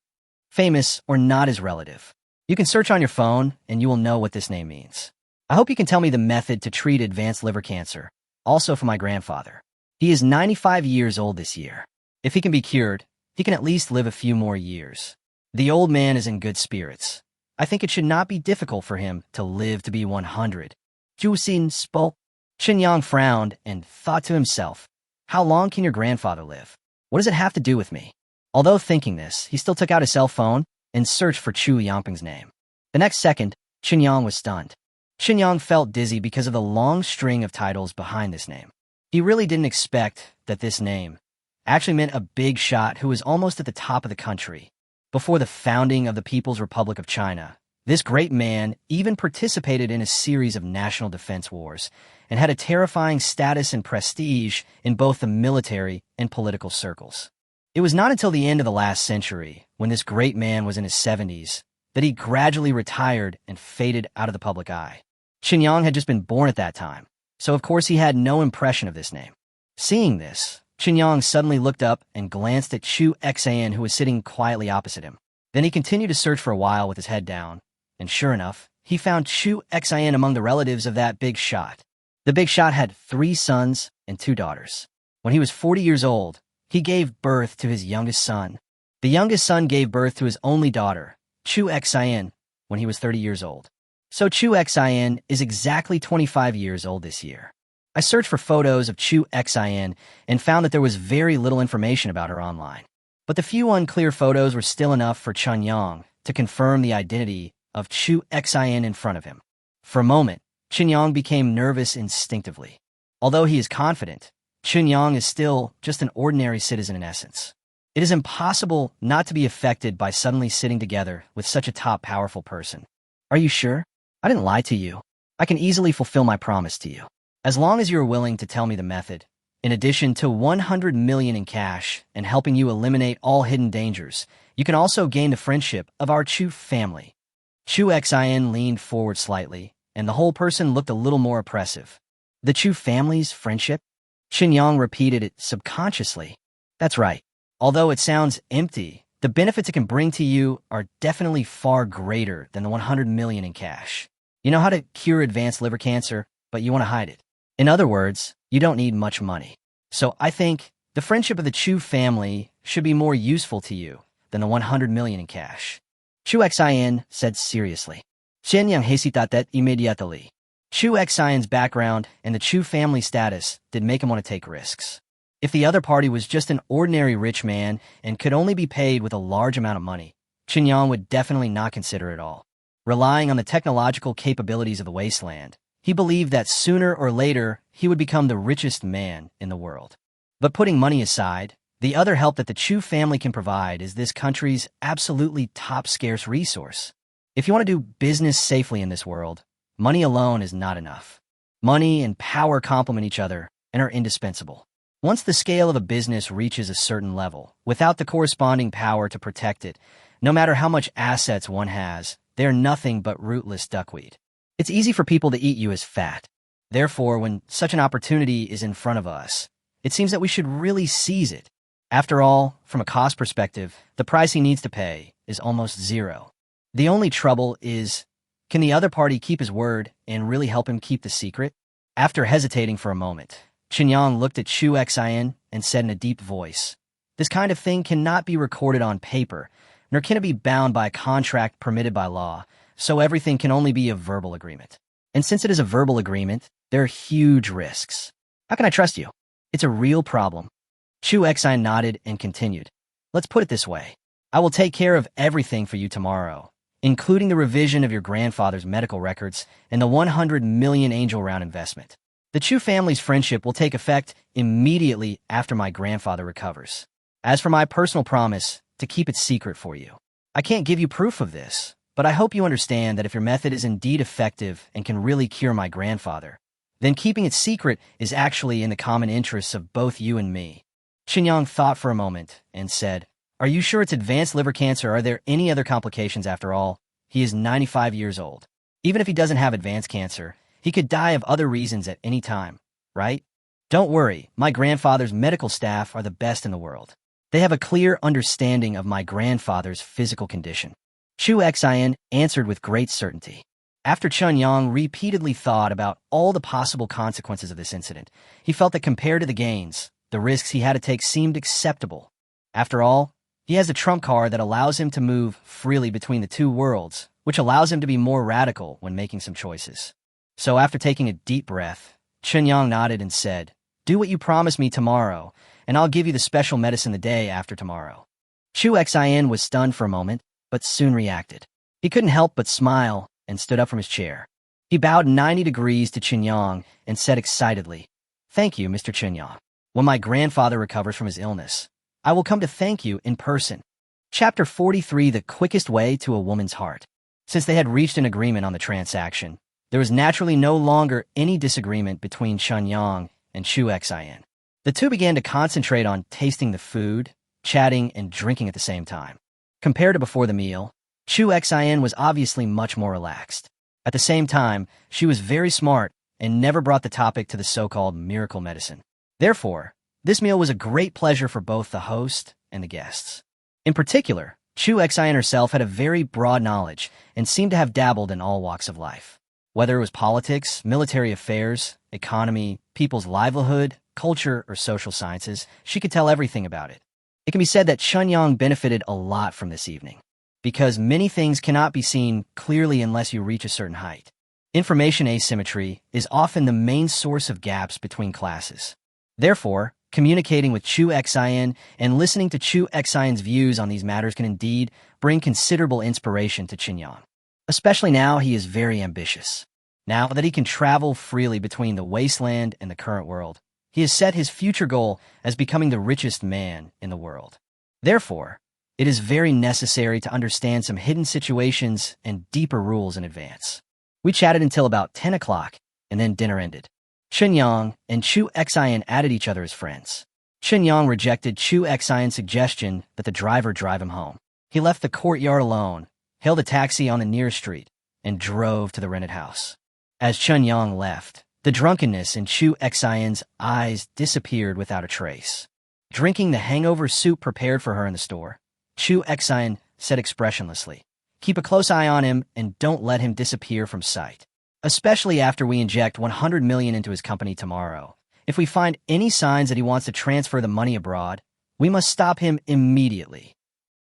Famous or not is relative. You can search on your phone and you will know what this name means. I hope you can tell me the method to treat advanced liver cancer, also for my grandfather. He is 95 years old this year. If he can be cured, he can at least live a few more years. The old man is in good spirits. I think it should not be difficult for him to live to be 100. Zhu Xin spoke. Qinyang frowned and thought to himself, how long can your grandfather live? What does it have to do with me? Although thinking this, he still took out his cell phone and searched for Chu Yangping's name. The next second, Qinyang was stunned. Qinyang felt dizzy because of the long string of titles behind this name. He really didn't expect that this name actually meant a big shot who was almost at the top of the country. Before the founding of the People's Republic of China, this great man even participated in a series of national defense wars and had a terrifying status and prestige in both the military and political circles. It was not until the end of the last century, when this great man was in his 70s, that he gradually retired and faded out of the public eye. Qinyang had just been born at that time, so of course he had no impression of this name. Seeing this, Qinyang suddenly looked up and glanced at Chu Xan, who was sitting quietly opposite him. Then he continued to search for a while with his head down, and sure enough, he found Chu Xan among the relatives of that big shot. The big shot had 3 sons and 2 daughters. When he was 40 years old, he gave birth to his youngest son. The youngest son gave birth to his only daughter, Chu Xan, when he was 30 years old. So Chu Xan is exactly 25 years old this year. I searched for photos of Chu Xan and found that there was very little information about her online. But the few unclear photos were still enough for Qinyang to confirm the identity of Chu Xan in front of him. For a moment, Qinyang became nervous instinctively. Although he is confident, Qinyang is still just an ordinary citizen in essence. It is impossible not to be affected by suddenly sitting together with such a top powerful person. Are you sure? I didn't lie to you. I can easily fulfill my promise to you. As long as you are willing to tell me the method, in addition to 100 million in cash and helping you eliminate all hidden dangers, you can also gain the friendship of our Chu family. Chu Xan leaned forward slightly, and the whole person looked a little more oppressive. The Chu family's friendship? Qinyang repeated it subconsciously. That's right. Although it sounds empty, the benefits it can bring to you are definitely far greater than the 100 million in cash. You know how to cure advanced liver cancer, but you want to hide it. In other words, you don't need much money. So I think the friendship of the Chu family should be more useful to you than the 100 million in cash. Chu Xan said seriously. Qinyang hesitated immediately. Chu Xian's background and the Chu family status did make him want to take risks. If the other party was just an ordinary rich man and could only be paid with a large amount of money, Qinyang would definitely not consider it all. Relying on the technological capabilities of the wasteland, he believed that sooner or later he would become the richest man in the world. But putting money aside, the other help that the Chu family can provide is this country's absolutely top scarce resource. If you want to do business safely in this world, money alone is not enough. Money and power complement each other and are indispensable. Once the scale of a business reaches a certain level, without the corresponding power to protect it, no matter how much assets one has, they are nothing but rootless duckweed. It's easy for people to eat you as fat. Therefore, when such an opportunity is in front of us, it seems that we should really seize it. After all, from a cost perspective, the price he needs to pay is almost zero. The only trouble is, can the other party keep his word and really help him keep the secret? After hesitating for a moment, Qinyang looked at Chu Xan and said in a deep voice, "This kind of thing cannot be recorded on paper, nor can it be bound by a contract permitted by law, so everything can only be a verbal agreement. And since it is a verbal agreement, there are huge risks. How can I trust you? It's a real problem." Chu Xan nodded and continued, "Let's put it this way. I will take care of everything for you tomorrow, including the revision of your grandfather's medical records and the 100 million angel round investment. The Chu family's friendship will take effect immediately after my grandfather recovers. As for my personal promise to keep it secret for you, I can't give you proof of this, but I hope you understand that if your method is indeed effective and can really cure my grandfather, then keeping it secret is actually in the common interests of both you and me." Qinyang thought for a moment and said, "Are you sure it's advanced liver cancer? Are there any other complications after all? He is 95 years old. Even if he doesn't have advanced cancer, he could die of other reasons at any time, right? Don't worry, my grandfather's medical staff are the best in the world. They have a clear understanding of my grandfather's physical condition." Chu Xan answered with great certainty. After Qinyang repeatedly thought about all the possible consequences of this incident, he felt that compared to the gains, the risks he had to take seemed acceptable. After all, he has the trump card that allows him to move freely between the two worlds, which allows him to be more radical when making some choices. So after taking a deep breath, Chunyang nodded and said, "Do what you promised me tomorrow, and I'll give you the special medicine the day after tomorrow." Chu Xin was stunned for a moment, but soon reacted. He couldn't help but smile and stood up from his chair. He bowed 90 degrees to Chunyang and said excitedly, "Thank you, Mr. Chunyang. When my grandfather recovers from his illness, I will come to thank you in person." Chapter 43: The Quickest Way to a Woman's Heart. Since they had reached an agreement on the transaction, there was naturally no longer any disagreement between Chunyang and Chu Xin. The two began to concentrate on tasting the food, chatting, and drinking at the same time. Compared to before the meal, Chu Xin was obviously much more relaxed. At the same time, she was very smart and never brought the topic to the so-called miracle medicine. Therefore, this meal was a great pleasure for both the host and the guests. In particular, Chu Xin herself had a very broad knowledge and seemed to have dabbled in all walks of life. Whether it was politics, military affairs, economy, people's livelihood, culture, or social sciences, she could tell everything about it. It can be said that Chunyang benefited a lot from this evening, because many things cannot be seen clearly unless you reach a certain height. Information asymmetry is often the main source of gaps between classes. Therefore, communicating with Chu Xin and listening to Chu Xin's views on these matters can indeed bring considerable inspiration to Chunyang. Especially now he is very ambitious. Now that he can travel freely between the wasteland and the current world, he has set his future goal as becoming the richest man in the world. Therefore, it is very necessary to understand some hidden situations and deeper rules in advance. We chatted until about 10 o'clock, and then dinner ended. Chunyang and Chu Xin added each other as friends. Chunyang rejected Chu Xin's suggestion that the driver drive him home. He left the courtyard alone, hailed a taxi on the nearest street, and drove to the rented house. As Chunyang left, the drunkenness in Chu Xin's eyes disappeared without a trace. Drinking the hangover soup prepared for her in the store, Chu Xin said expressionlessly, "Keep a close eye on him and don't let him disappear from sight. Especially after we inject 100 million into his company tomorrow. If we find any signs that he wants to transfer the money abroad, we must stop him immediately."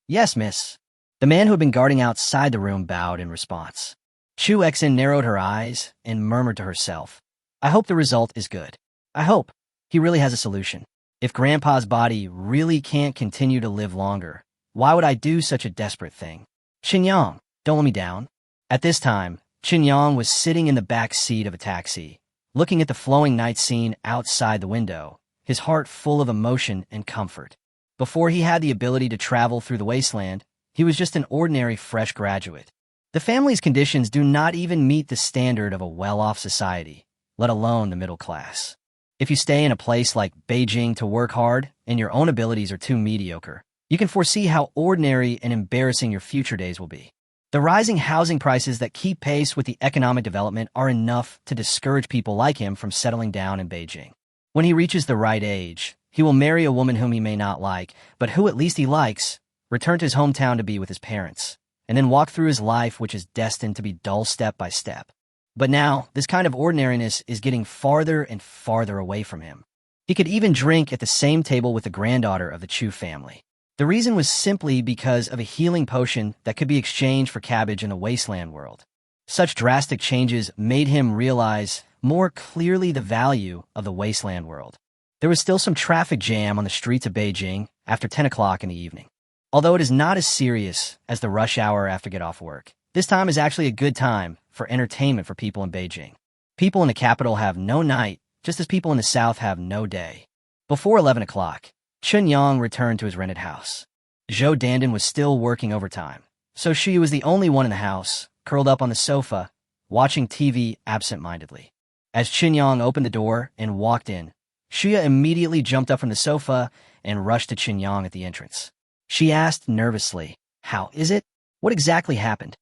"Yes, miss." The man who had been guarding outside the room bowed in response. Chu Xin narrowed her eyes and murmured to herself, "I hope the result is good. I hope he really has a solution. If Grandpa's body really can't continue to live longer, why would I do such a desperate thing? Chunyang, don't let me down." At this time, Chunyang was sitting in the back seat of a taxi, looking at the flowing night scene outside the window, his heart full of emotion and comfort. Before he had the ability to travel through the wasteland, he was just an ordinary fresh graduate. The family's conditions do not even meet the standard of a well-off society, let alone the middle class. If you stay in a place like Beijing to work hard and your own abilities are too mediocre, you can foresee how ordinary and embarrassing your future days will be. The rising housing prices that keep pace with the economic development are enough to discourage people like him from settling down in Beijing. When he reaches the right age, he will marry a woman whom he may not like, but who at least he likes, return to his hometown to be with his parents, and then walk through his life which is destined to be dull step by step. But now, this kind of ordinariness is getting farther and farther away from him. He could even drink at the same table with the granddaughter of the Chu family. The reason was simply because of a healing potion that could be exchanged for cabbage in the wasteland world. Such drastic changes made him realize more clearly the value of the wasteland world. There was still some traffic jam on the streets of Beijing after 10 o'clock in the evening. Although it is not as serious as the rush hour after get off work, this time is actually a good time for entertainment for people in Beijing. People in the capital have no night, just as people in the south have no day. Before 11 o'clock, Chunyang returned to his rented house. Zhou Dandan was still working overtime, so she was the only one in the house, curled up on the sofa, watching TV absent-mindedly. As Chunyang opened the door and walked in, Shia immediately jumped up from the sofa and rushed to Chunyang at the entrance. She asked nervously, "How is it? What exactly happened?"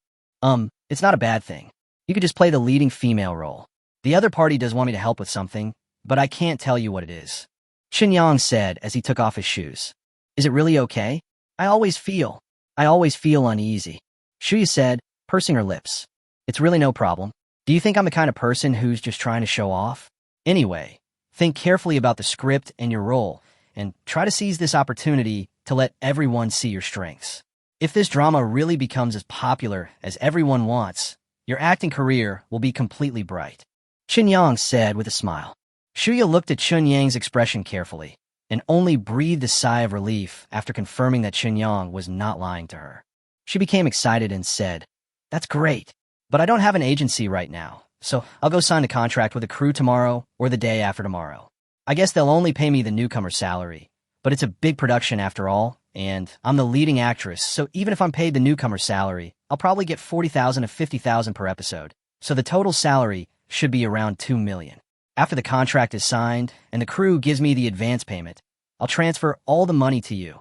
It's not a bad thing. You could just play the leading female role. The other party does want me to help with something, but I can't tell you what it is," Chunyang said as he took off his shoes. "Is it really okay? I always feel uneasy," Shuya said, pursing her lips. "It's really no problem. Do you think I'm the kind of person who's just trying to show off? Anyway, think carefully about the script and your role, and try to seize this opportunity to let everyone see your strengths. If this drama really becomes as popular as everyone wants, your acting career will be completely bright. Chun Yang said with a smile. Shuya looked at Chun Yang's expression carefully and only breathed a sigh of relief after confirming that Chun Yang was not lying to her. She became excited and said, "That's great, but I don't have an agency right now, so I'll go sign a contract with a crew tomorrow or the day after tomorrow. I guess they'll only pay me the newcomer salary, but it's a big production after all, and I'm the leading actress, so even if I'm paid the newcomer salary, I'll probably get $40,000 to $50,000 per episode, so the total salary should be around $2 million. After the contract is signed and the crew gives me the advance payment, I'll transfer all the money to you."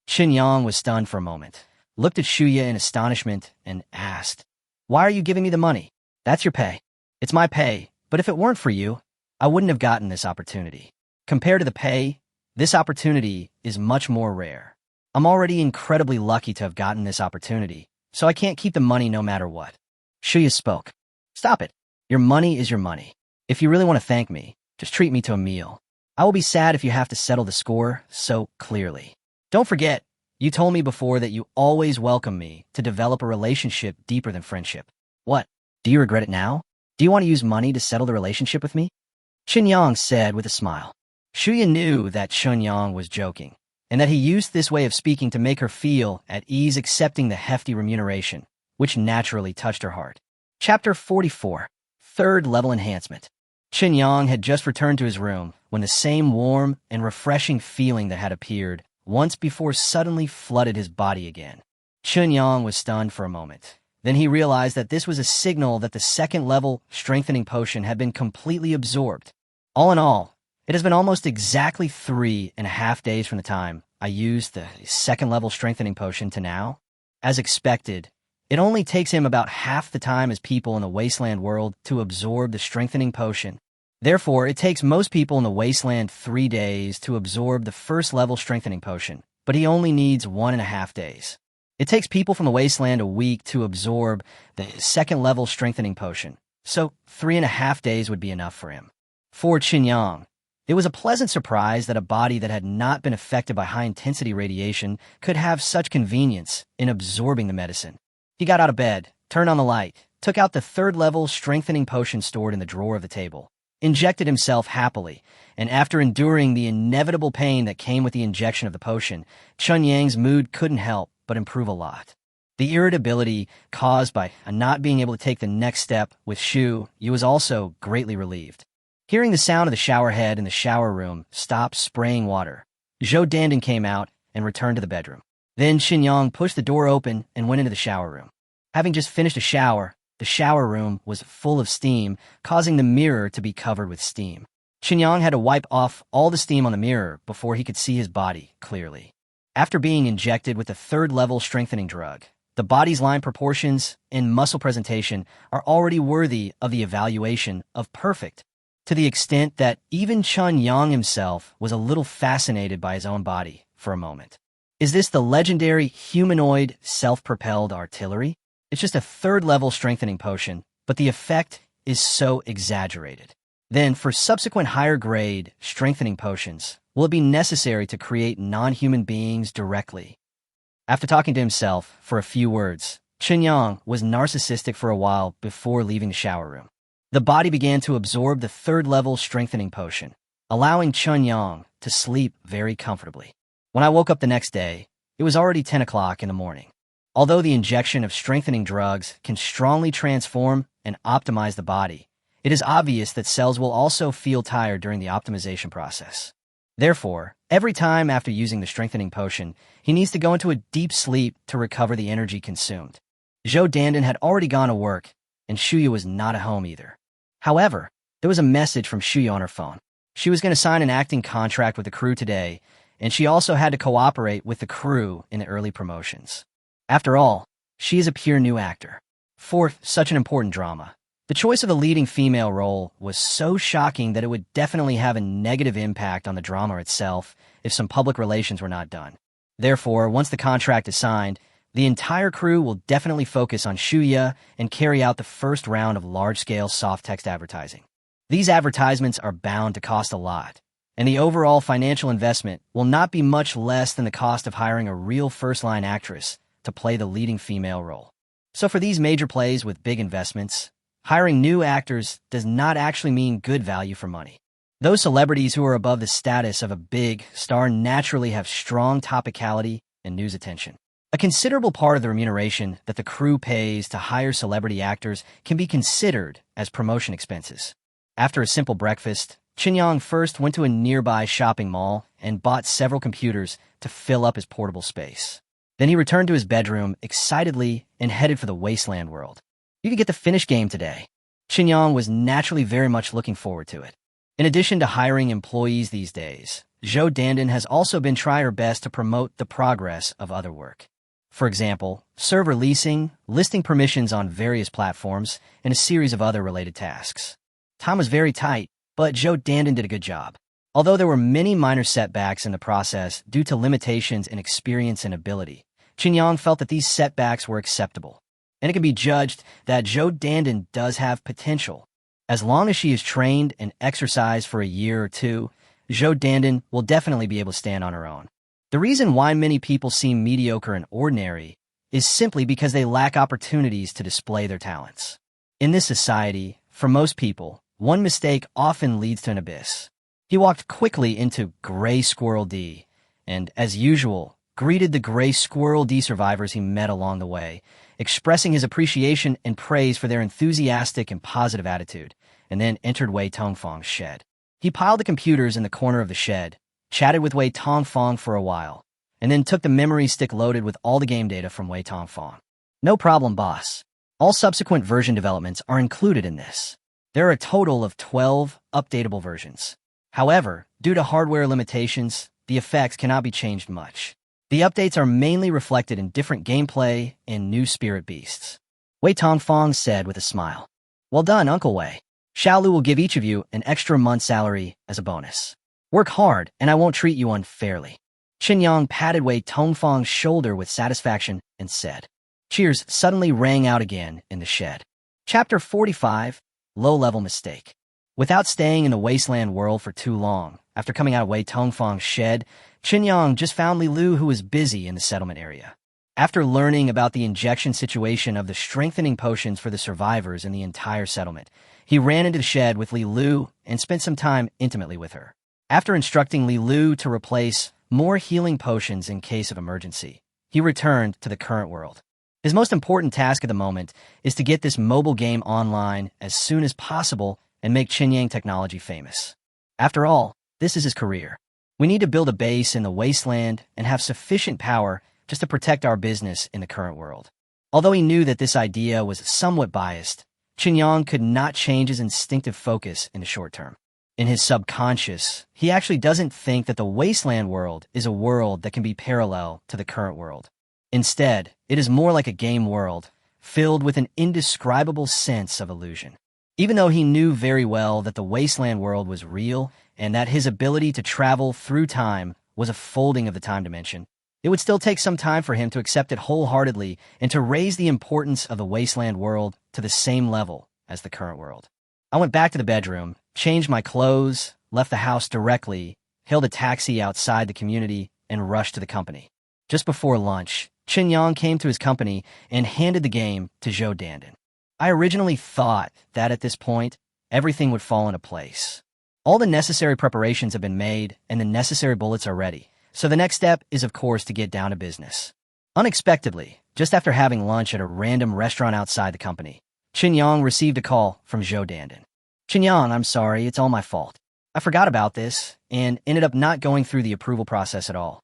Chun Yang was stunned for a moment, looked at Shuya in astonishment, and asked, "Why are you giving me the money? That's your pay." "It's my pay, but if it weren't for you, I wouldn't have gotten this opportunity. Compared to the pay, this opportunity is much more rare. I'm already incredibly lucky to have gotten this opportunity, so I can't keep the money no matter what." Shuya spoke. "Stop it. Your money is your money. If you really want to thank me, just treat me to a meal. I will be sad if you have to settle the score so clearly. Don't forget, you told me before that you always welcome me to develop a relationship deeper than friendship. What? Do you regret it now? Do you want to use money to settle the relationship with me?" Chun Yang said with a smile. Shuya knew that Chun Yang was joking, and that he used this way of speaking to make her feel at ease accepting the hefty remuneration, which naturally touched her heart. Chapter 44. Third Level Enhancement. Chun Yang had just returned to his room when the same warm and refreshing feeling that had appeared once before suddenly flooded his body again. Chun Yang was stunned for a moment. Then he realized that this was a signal that the second-level strengthening potion had been completely absorbed. All in all, it has been almost exactly 3.5 days from the time I used the second-level strengthening potion to now. As expected, it only takes him about half the time as people in the wasteland world to absorb the strengthening potion. Therefore, it takes most people in the wasteland 3 days to absorb the first-level strengthening potion, but he only needs 1.5 days. It takes people from the wasteland a week to absorb the second-level strengthening potion, so 3.5 days would be enough for him. For Chun Yang, it was a pleasant surprise that a body that had not been affected by high-intensity radiation could have such convenience in absorbing the medicine. He got out of bed, turned on the light, took out the third-level strengthening potion stored in the drawer of the table, injected himself happily, and after enduring the inevitable pain that came with the injection of the potion, Chun Yang's mood couldn't help but improve a lot. The irritability caused by not being able to take the next step with Shu Yu was also greatly relieved. Hearing the sound of the shower head in the shower room stop spraying water, Zhou Dandan came out and returned to the bedroom. Then Chun Yang pushed the door open and went into the shower room. Having just finished a shower, the shower room was full of steam, causing the mirror to be covered with steam. Chun Yang had to wipe off all the steam on the mirror before he could see his body clearly. After being injected with the third-level strengthening drug, the body's line proportions and muscle presentation are already worthy of the evaluation of perfect, to the extent that even Chun Yang himself was a little fascinated by his own body for a moment. Is this the legendary humanoid self-propelled artillery? It's just a third-level strengthening potion, but the effect is so exaggerated. Then, for subsequent higher-grade strengthening potions, will it be necessary to create non-human beings directly? After talking to himself for a few words, Chun Yang was narcissistic for a while before leaving the shower room. The body began to absorb the third-level strengthening potion, allowing Chun Yang to sleep very comfortably. When I woke up the next day, it was already 10 o'clock in the morning. Although the injection of strengthening drugs can strongly transform and optimize the body, it is obvious that cells will also feel tired during the optimization process. Therefore, every time after using the strengthening potion, he needs to go into a deep sleep to recover the energy consumed. Zhou Dandan had already gone to work, and Shuya was not at home either. However, there was a message from Shuya on her phone. She was going to sign an acting contract with the crew today, and she also had to cooperate with the crew in the early promotions. After all, she is a pure new actor. For such an important drama, the choice of a leading female role was so shocking that it would definitely have a negative impact on the drama itself if some public relations were not done. Therefore, once the contract is signed, the entire crew will definitely focus on Shuya and carry out the first round of large-scale soft text advertising. These advertisements are bound to cost a lot, and the overall financial investment will not be much less than the cost of hiring a real first-line actress to play the leading female role. So for these major plays with big investments, hiring new actors does not actually mean good value for money. Those celebrities who are above the status of a big star naturally have strong topicality and news attention. A considerable part of the remuneration that the crew pays to hire celebrity actors can be considered as promotion expenses. After a simple breakfast, Chin-Yong first went to a nearby shopping mall and bought several computers to fill up his portable space. Then he returned to his bedroom excitedly and headed for the wasteland world. You could get the finished game today. Chin-Yong was naturally very much looking forward to it. In addition to hiring employees these days, Zhou Dandan has also been trying her best to promote the progress of other work. For example, server leasing, listing permissions on various platforms, and a series of other related tasks. Time was very tight, but Zhou Dandan did a good job. Although there were many minor setbacks in the process due to limitations in experience and ability, Chin-Yong felt that these setbacks were acceptable, and it can be judged that Zhou Dandan does have potential. As long as she is trained and exercised for a year or two, Zhou Dandan will definitely be able to stand on her own. The reason why many people seem mediocre and ordinary is simply because they lack opportunities to display their talents. In this society, for most people, one mistake often leads to an abyss. He walked quickly into Gray Squirrel D, and, as usual, greeted the Gray Squirrel D survivors he met along the way, expressing his appreciation and praise for their enthusiastic and positive attitude, and then entered Wei Tongfang's shed. He piled the computers in the corner of the shed, chatted with Wei Tongfang for a while, and then took the memory stick loaded with all the game data from Wei Tongfang. No problem, boss. All subsequent version developments are included in this. There are a total of 12 updatable versions. However, due to hardware limitations, the effects cannot be changed much. The updates are mainly reflected in different gameplay and new spirit beasts. Wei Tongfang said with a smile. Well done, Uncle Wei. Xiaolu will give each of you an extra month's salary as a bonus. Work hard, and I won't treat you unfairly. Chin-Yong patted Wei Tongfang's shoulder with satisfaction and said. Cheers suddenly rang out again in the shed. Chapter 45, Low-Level Mistake. Without staying in the wasteland world for too long, after coming out of Wei Tongfang's shed, Chin-Yong just found Li Lu, who was busy in the settlement area. After learning about the injection situation of the strengthening potions for the survivors in the entire settlement, he ran into the shed with Li Lu and spent some time intimately with her. After instructing Li Lu to replace more healing potions in case of emergency, he returned to the current world. His most important task at the moment is to get this mobile game online as soon as possible and make Qinyang technology famous. After all, this is his career. We need to build a base in the wasteland and have sufficient power just to protect our business in the current world. Although he knew that this idea was somewhat biased, Qinyang could not change his instinctive focus in the short term. In his subconscious, he actually doesn't think that the wasteland world is a world that can be parallel to the current world. Instead, it is more like a game world, filled with an indescribable sense of illusion. Even though he knew very well that the wasteland world was real and that his ability to travel through time was a folding of the time dimension, it would still take some time for him to accept it wholeheartedly and to raise the importance of the wasteland world to the same level as the current world. I went back to the bedroom, changed my clothes, left the house directly, hailed a taxi outside the community, and rushed to the company. Just before lunch, Chin-Yong came to his company and handed the game to Zhou Dandan. I originally thought that at this point, everything would fall into place. All the necessary preparations have been made and the necessary bullets are ready, so the next step is of course to get down to business. Unexpectedly, just after having lunch at a random restaurant outside the company, Chin-Yong received a call from Zhou Dandan. Chin-Yong, I'm sorry, it's all my fault. I forgot about this and ended up not going through the approval process at all.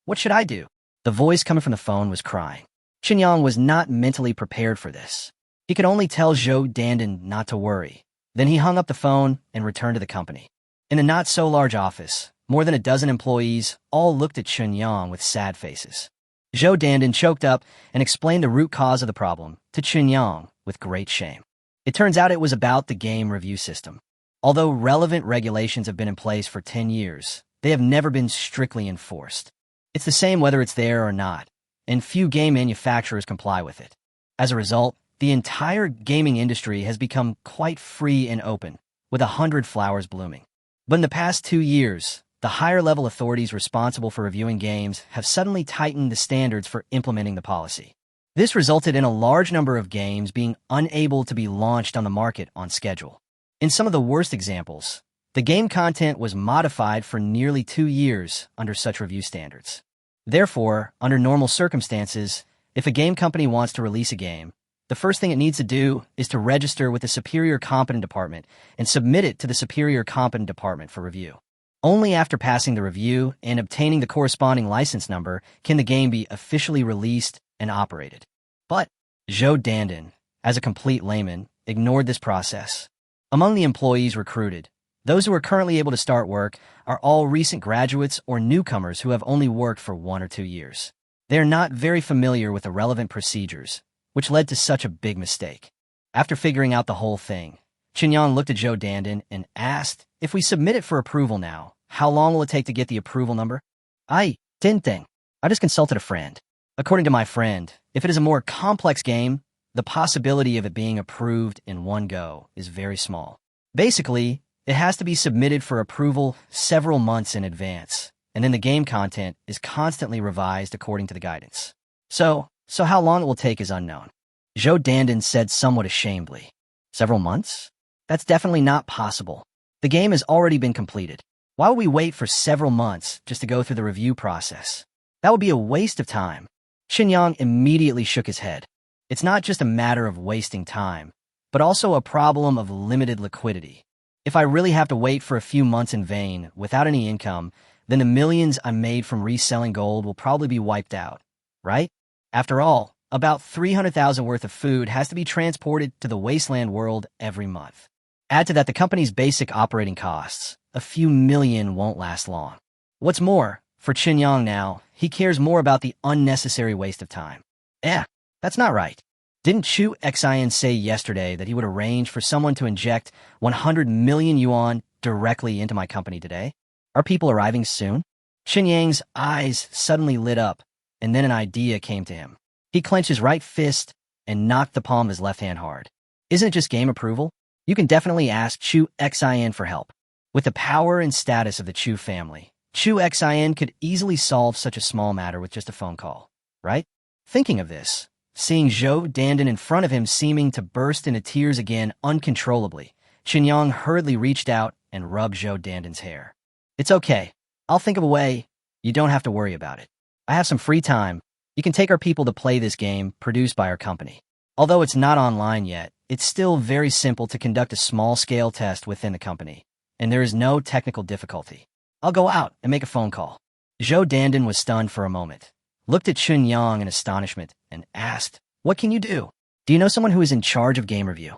What should I do? The voice coming from the phone was crying. Chin-Yong was not mentally prepared for this. He could only tell Zhou Dandan not to worry. Then he hung up the phone and returned to the company. In the not-so-large office, more than a dozen employees all looked at Chin-Yong with sad faces. Zhou Dandan choked up and explained the root cause of the problem to Chin-Yong with great shame. It turns out it was about the game review system. Although relevant regulations have been in place for 10 years, they have never been strictly enforced. It's the same whether it's there or not, and few game manufacturers comply with it. As a result, the entire gaming industry has become quite free and open, with 100 flowers blooming. But in the past 2 years, the higher-level authorities responsible for reviewing games have suddenly tightened the standards for implementing the policy. This resulted in a large number of games being unable to be launched on the market on schedule. In some of the worst examples, the game content was modified for nearly 2 years under such review standards. Therefore, under normal circumstances, if a game company wants to release a game, the first thing it needs to do is to register with the Superior Competent Department and submit it to the Superior Competent Department for review. Only after passing the review and obtaining the corresponding license number can the game be officially released and operated. But Zhou Dandan, as a complete layman, ignored this process. Among the employees recruited, those who are currently able to start work are all recent graduates or newcomers who have only worked for 1 or 2 years. They are not very familiar with the relevant procedures, which led to such a big mistake. After figuring out the whole thing, Qinyang looked at Zhou Dandan and asked, if we submit it for approval now, how long will it take to get the approval number? I just consulted a friend. According to my friend, if it is a more complex game, the possibility of it being approved in one go is very small. Basically, it has to be submitted for approval several months in advance, and then the game content is constantly revised according to the guidance. So how long it will take is unknown. Zhou Dandan said somewhat ashamedly. Several months? That's definitely not possible. The game has already been completed. Why would we wait for several months just to go through the review process? That would be a waste of time. Qinyang immediately shook his head. It's not just a matter of wasting time, but also a problem of limited liquidity. If I really have to wait for a few months in vain without any income, then the millions I made from reselling gold will probably be wiped out, right? After all, about 300,000 worth of food has to be transported to the wasteland world every month. Add to that the company's basic operating costs. A few million won't last long. What's more, for Qinyang now, he cares more about the unnecessary waste of time. That's not right. Didn't Chu Xian say yesterday that he would arrange for someone to inject 100 million yuan directly into my company today? Are people arriving soon? Qinyang's eyes suddenly lit up, and then an idea came to him. He clenched his right fist and knocked the palm of his left hand hard. Isn't it just game approval? You can definitely ask Chu Xian for help. With the power and status of the Chu family, Chu Xian could easily solve such a small matter with just a phone call, right? Thinking of this, seeing Zhou Dandan in front of him seeming to burst into tears again uncontrollably, Qinyang hurriedly reached out and rubbed Zhou Dandan's hair. It's okay. I'll think of a way. You don't have to worry about it. I have some free time. You can take our people to play this game produced by our company. Although it's not online yet, it's still very simple to conduct a small-scale test within the company, and there is no technical difficulty. I'll go out and make a phone call. Zhou Dandan was stunned for a moment, looked at Qinyang in astonishment, and asked, what can you do? Do you know someone who is in charge of game review?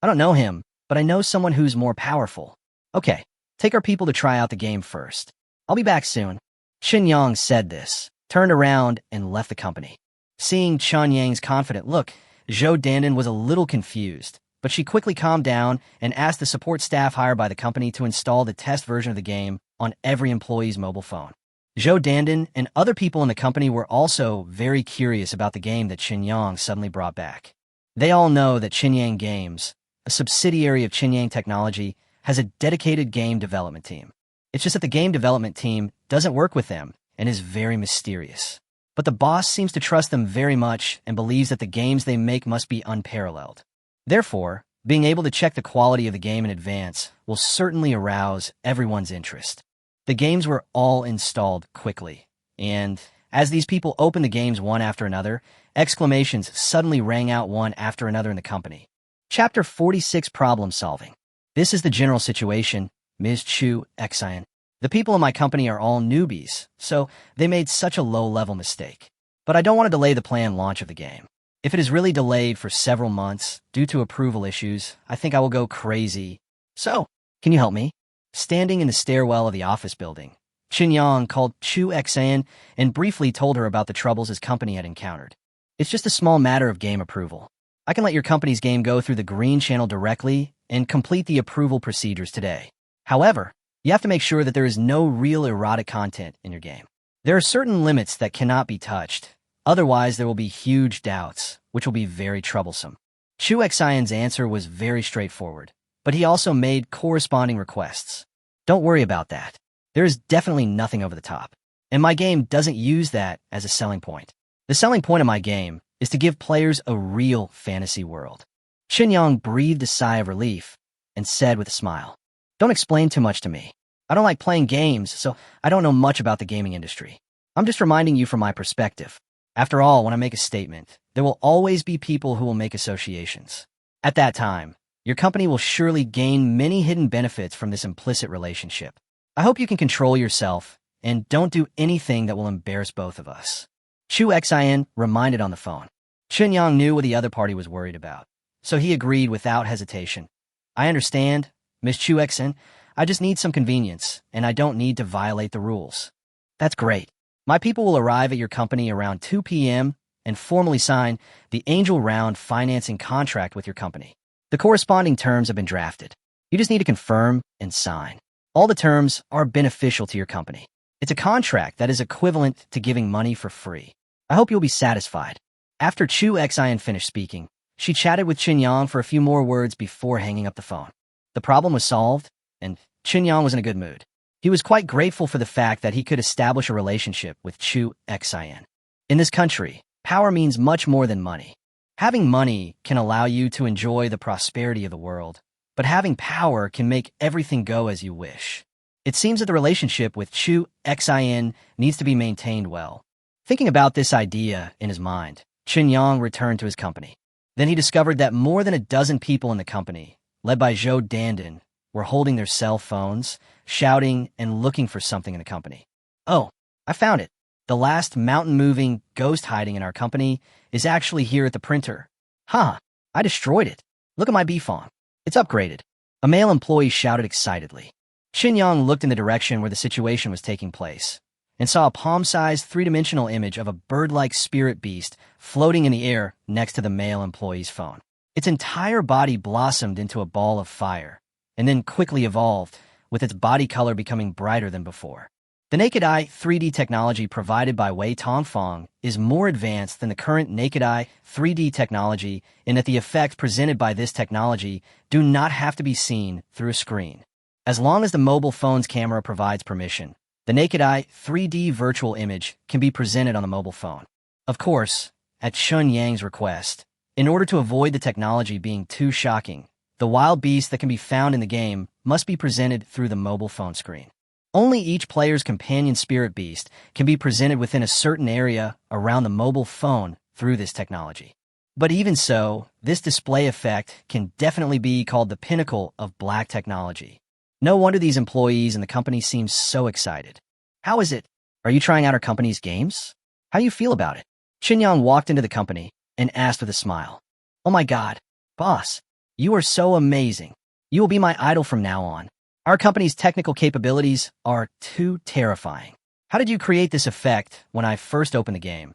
I don't know him, but I know someone who's more powerful. Okay, take our people to try out the game first. I'll be back soon. Qinyang said this, turned around, and left the company. Seeing Qinyang's confident look, Zhou Dandan was a little confused, but she quickly calmed down and asked the support staff hired by the company to install the test version of the game on every employee's mobile phone. Zhou Dandan and other people in the company were also very curious about the game that Qinyang suddenly brought back. They all know that Qinyang Games, a subsidiary of Qinyang Technology, has a dedicated game development team. It's just that the game development team doesn't work with them and is very mysterious. But the boss seems to trust them very much and believes that the games they make must be unparalleled. Therefore, being able to check the quality of the game in advance will certainly arouse everyone's interest. The games were all installed quickly, and as these people opened the games one after another, exclamations suddenly rang out one after another in the company. Chapter 46, Problem Solving. This is the general situation, Ms. Chu Xian. The people in my company are all newbies, so they made such a low-level mistake. But I don't want to delay the planned launch of the game. If it is really delayed for several months due to approval issues, I think I will go crazy. So, can you help me? Standing in the stairwell of the office building, Qinyang called Chu Xian and briefly told her about the troubles his company had encountered. It's just a small matter of game approval. I can let your company's game go through the green channel directly and complete the approval procedures today. However, you have to make sure that there is no real erotic content in your game. There are certain limits that cannot be touched. Otherwise, there will be huge doubts, which will be very troublesome. Chu Xian's answer was very straightforward, but he also made corresponding requests. Don't worry about that. There is definitely nothing over the top. And my game doesn't use that as a selling point. The selling point of my game is to give players a real fantasy world. Qinyang breathed a sigh of relief and said with a smile, "Don't explain too much to me. I don't like playing games, so I don't know much about the gaming industry. I'm just reminding you from my perspective. After all, when I make a statement, there will always be people who will make associations. At that time, your company will surely gain many hidden benefits from this implicit relationship. I hope you can control yourself and don't do anything that will embarrass both of us." Chu Xin reminded on the phone. Qinyang knew what the other party was worried about, so he agreed without hesitation. "I understand, Miss Chu Xin. I just need some convenience, and I don't need to violate the rules." "That's great. My people will arrive at your company around 2 p.m. and formally sign the Angel Round financing contract with your company. The corresponding terms have been drafted. You just need to confirm and sign. All the terms are beneficial to your company. It's a contract that is equivalent to giving money for free. I hope you'll be satisfied." After Chu Xin finished speaking, she chatted with Qinyang for a few more words before hanging up the phone. The problem was solved, and Qinyang was in a good mood. He was quite grateful for the fact that he could establish a relationship with Chu Xin. In this country, power means much more than money. Having money can allow you to enjoy the prosperity of the world, but having power can make everything go as you wish. It seems that the relationship with Chu Xin needs to be maintained well. Thinking about this idea in his mind, Qinyang returned to his company. Then he discovered that more than a dozen people in the company, led by Zhou Dandan, were holding their cell phones, shouting and looking for something in the company. "Oh, I found it. The last mountain-moving ghost hiding in our company is actually here at the printer. Ha! I destroyed it. Look at my Bifong. It's upgraded." A male employee shouted excitedly. Qinyang looked in the direction where the situation was taking place and saw a palm-sized three-dimensional image of a bird-like spirit beast floating in the air next to the male employee's phone. Its entire body blossomed into a ball of fire and then quickly evolved, with its body color becoming brighter than before. The naked eye 3D technology provided by Wei Tongfang is more advanced than the current naked eye 3D technology in that the effects presented by this technology do not have to be seen through a screen. As long as the mobile phone's camera provides permission, the naked eye 3D virtual image can be presented on the mobile phone. Of course, at Chun Yang's request, in order to avoid the technology being too shocking, the wild beast that can be found in the game must be presented through the mobile phone screen. Only each player's companion spirit beast can be presented within a certain area around the mobile phone through this technology. But even so, this display effect can definitely be called the pinnacle of black technology. No wonder these employees in the company seem so excited. "How is it? Are you trying out our company's games? How do you feel about it?" Qinyang walked into the company and asked with a smile. "Oh my God, boss, you are so amazing. You will be my idol from now on. Our company's technical capabilities are too terrifying. How did you create this effect when I first opened the game?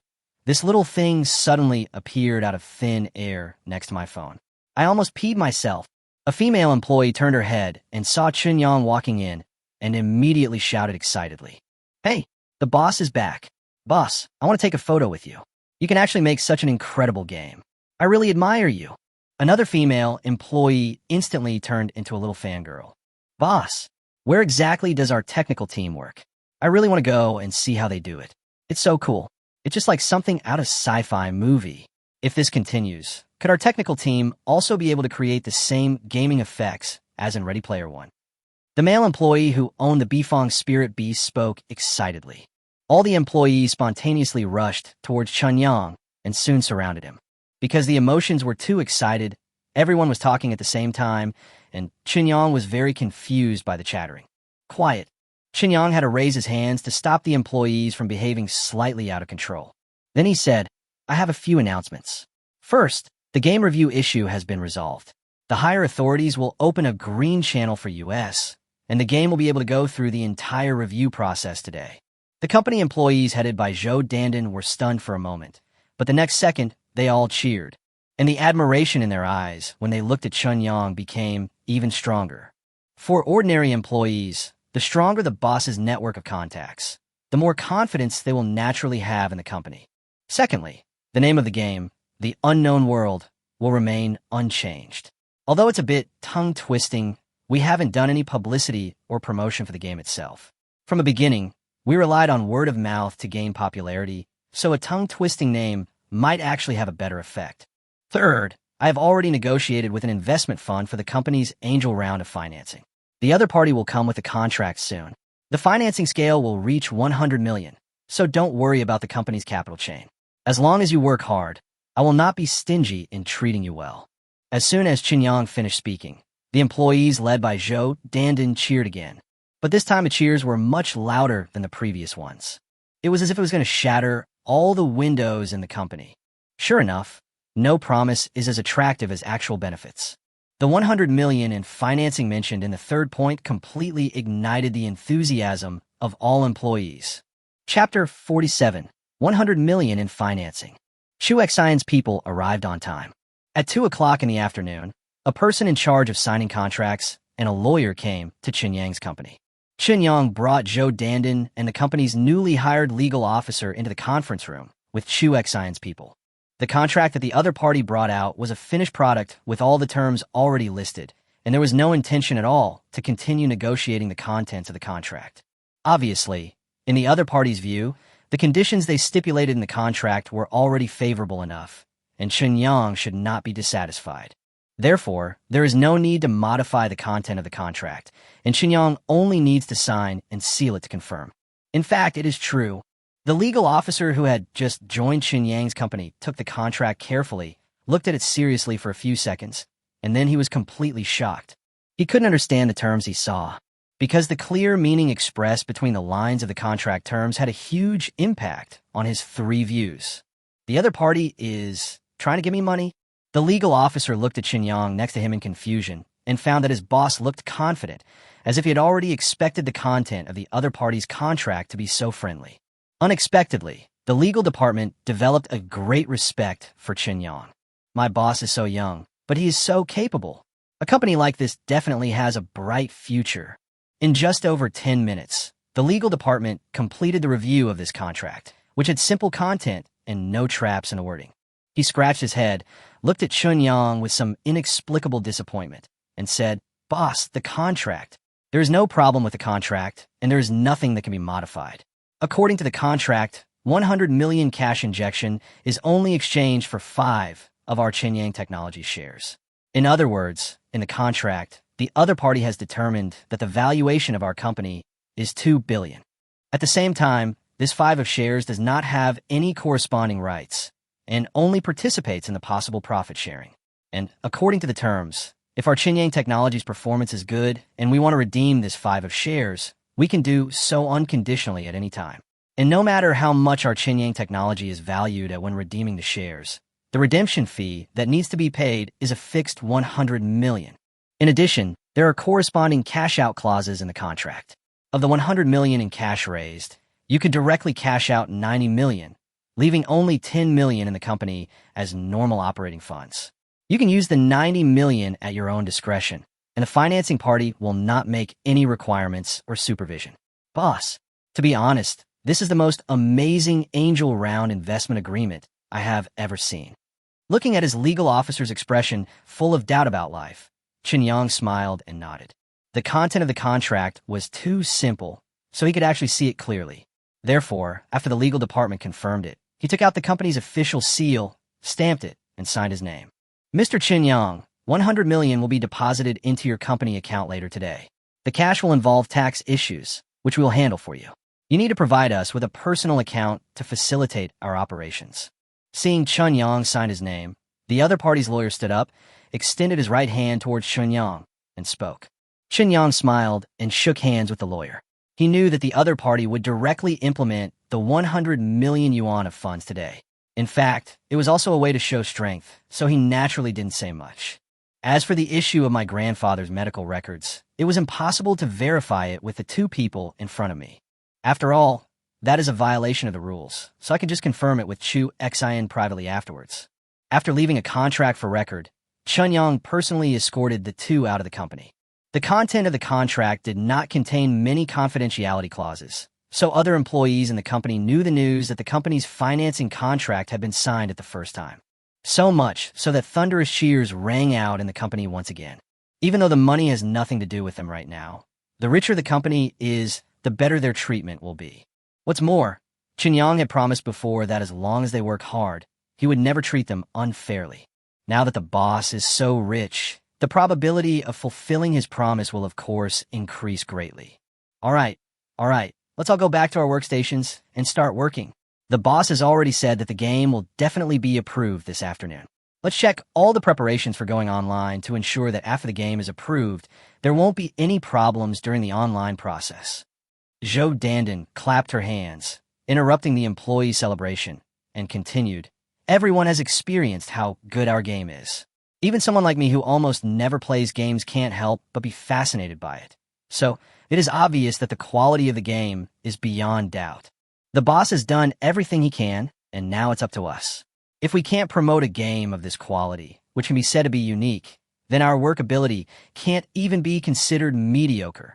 This little thing suddenly appeared out of thin air next to my phone. I almost peed myself." A female employee turned her head and saw Qinyang walking in and immediately shouted excitedly, "Hey, the boss is back. Boss, I want to take a photo with you. You can actually make such an incredible game. I really admire you." Another female employee instantly turned into a little fangirl. "Boss, where exactly does our technical team work? I really want to go and see how they do it. It's so cool. It's just like something out of sci-fi movie. If this continues, could our technical team also be able to create the same gaming effects as in Ready Player One?" The male employee who owned the Bifong Spirit Beast spoke excitedly. All the employees spontaneously rushed towards Chunyang and soon surrounded him. Because the emotions were too excited, everyone was talking at the same time, and Chunyang was very confused by the chattering. "Quiet." Chunyang had to raise his hands to stop the employees from behaving slightly out of control. Then he said, "I have a few announcements. First, the game review issue has been resolved. The higher authorities will open a green channel for US, and the game will be able to go through the entire review process today." The company employees headed by Zhou Dandan were stunned for a moment, but the next second, they all cheered, and the admiration in their eyes when they looked at Chunyang became even stronger. For ordinary employees, the stronger the boss's network of contacts, the more confidence they will naturally have in the company. Secondly, the name of the game, The Unknown World, will remain unchanged. Although it's a bit tongue-twisting we haven't done any publicity or promotion for the game itself. From the beginning, we relied on word of mouth to gain popularity, so a tongue-twisting name might actually have a better effect. Third, I have already negotiated with an investment fund for the company's angel round of financing. The other party will come with a contract soon. The financing scale will reach 100 million, so don't worry about the company's capital chain. As long as you work hard, I will not be stingy in treating you well. As soon as Qinyang finished speaking, the employees led by Zhou Dandan cheered again. But this time the cheers were much louder than the previous ones. It was as if it was going to shatter all the windows in the company. Sure enough, no promise is as attractive as actual benefits. The 100 million in financing mentioned in the third point completely ignited the enthusiasm of all employees. Chapter 47, 100 million in financing. Chu Xian's people arrived on time. At 2 o'clock in the afternoon, a person in charge of signing contracts and a lawyer came to Qinyang's company. Qinyang brought Zhou Dandan and the company's newly hired legal officer into the conference room with Chu Xian's people. The contract that the other party brought out was a finished product with all the terms already listed, and there was no intention at all to continue negotiating the contents of the contract. Obviously, in the other party's view, the conditions they stipulated in the contract were already favorable enough, and Qinyang should not be dissatisfied. Therefore, there is no need to modify the content of the contract, and Qinyang only needs to sign and seal it to confirm. In fact, it is true. The legal officer who had just joined Qinyang's company took the contract carefully, looked at it seriously for a few seconds, and then he was completely shocked. He couldn't understand the terms he saw, because the clear meaning expressed between the lines of the contract terms had a huge impact on his 3 views. The other party is trying to give me money? The legal officer looked at Qinyang next to him in confusion and found that his boss looked confident, as if he had already expected the content of the other party's contract to be so friendly. Unexpectedly, the legal department developed a great respect for Qinyang. My boss is so young, but he is so capable. A company like this definitely has a bright future. In just over 10 minutes, the legal department completed the review of this contract, which had simple content and no traps in the wording. He scratched his head, looked at Qinyang with some inexplicable disappointment, and said, "Boss, the contract. There is no problem with the contract, and there is nothing that can be modified. According to the contract, 100 million cash injection is only exchanged for 5 of our Qinyang Technology shares. In other words, in the contract, the other party has determined that the valuation of our company is 2 billion. At the same time, this 5 of shares does not have any corresponding rights and only participates in the possible profit sharing. And according to the terms, if our Qinyang Technology's performance is good and we want to redeem this 5 of shares, we can do so unconditionally at any time. And no matter how much our Qinyang Technology is valued at when redeeming the shares, the redemption fee that needs to be paid is a fixed 100 million. In addition, there are corresponding cash-out clauses in the contract. Of the 100 million in cash raised, you could directly cash out 90 million, leaving only 10 million in the company as normal operating funds. You can use the 90 million at your own discretion, and the financing party will not make any requirements or supervision. Boss, to be honest, this is the most amazing angel round investment agreement I have ever seen." Looking at his legal officer's expression full of doubt about life, Qinyang smiled and nodded. The content of the contract was too simple, so he could actually see it clearly. Therefore, after the legal department confirmed it, he took out the company's official seal, stamped it, and signed his name. "Mr. Qinyang, 100 million will be deposited into your company account later today. The cash will involve tax issues, which we will handle for you. You need to provide us with a personal account to facilitate our operations." Seeing Qinyang sign his name, the other party's lawyer stood up, extended his right hand towards Qinyang, and spoke. Qinyang smiled and shook hands with the lawyer. He knew that the other party would directly implement the 100 million yuan of funds today. In fact, it was also a way to show strength, so he naturally didn't say much. As for the issue of my grandfather's medical records, it was impossible to verify it with the 2 people in front of me. After all, that is a violation of the rules, so I can just confirm it with Chu Xian privately afterwards. After leaving a contract for record, Qinyang personally escorted the 2 out of the company. The content of the contract did not contain many confidentiality clauses, so other employees in the company knew the news that the company's financing contract had been signed at the first time. So much so that thunderous cheers rang out in the company once again. Even though the money has nothing to do with them right now, the richer the company is, the better their treatment will be. What's more, Chinyang had promised before that as long as they work hard, he would never treat them unfairly. Now that the boss is so rich, the probability of fulfilling his promise will of course increase greatly. All right, let's all go back to our workstations and start working. The boss has already said that the game will definitely be approved this afternoon. Let's check all the preparations for going online to ensure that after the game is approved, there won't be any problems during the online process. Zhou Dandan clapped her hands, interrupting the employee celebration, and continued, "Everyone has experienced how good our game is. Even someone like me who almost never plays games can't help but be fascinated by it. So, it is obvious that the quality of the game is beyond doubt. The boss has done everything he can, and now it's up to us. If we can't promote a game of this quality, which can be said to be unique, then our workability can't even be considered mediocre."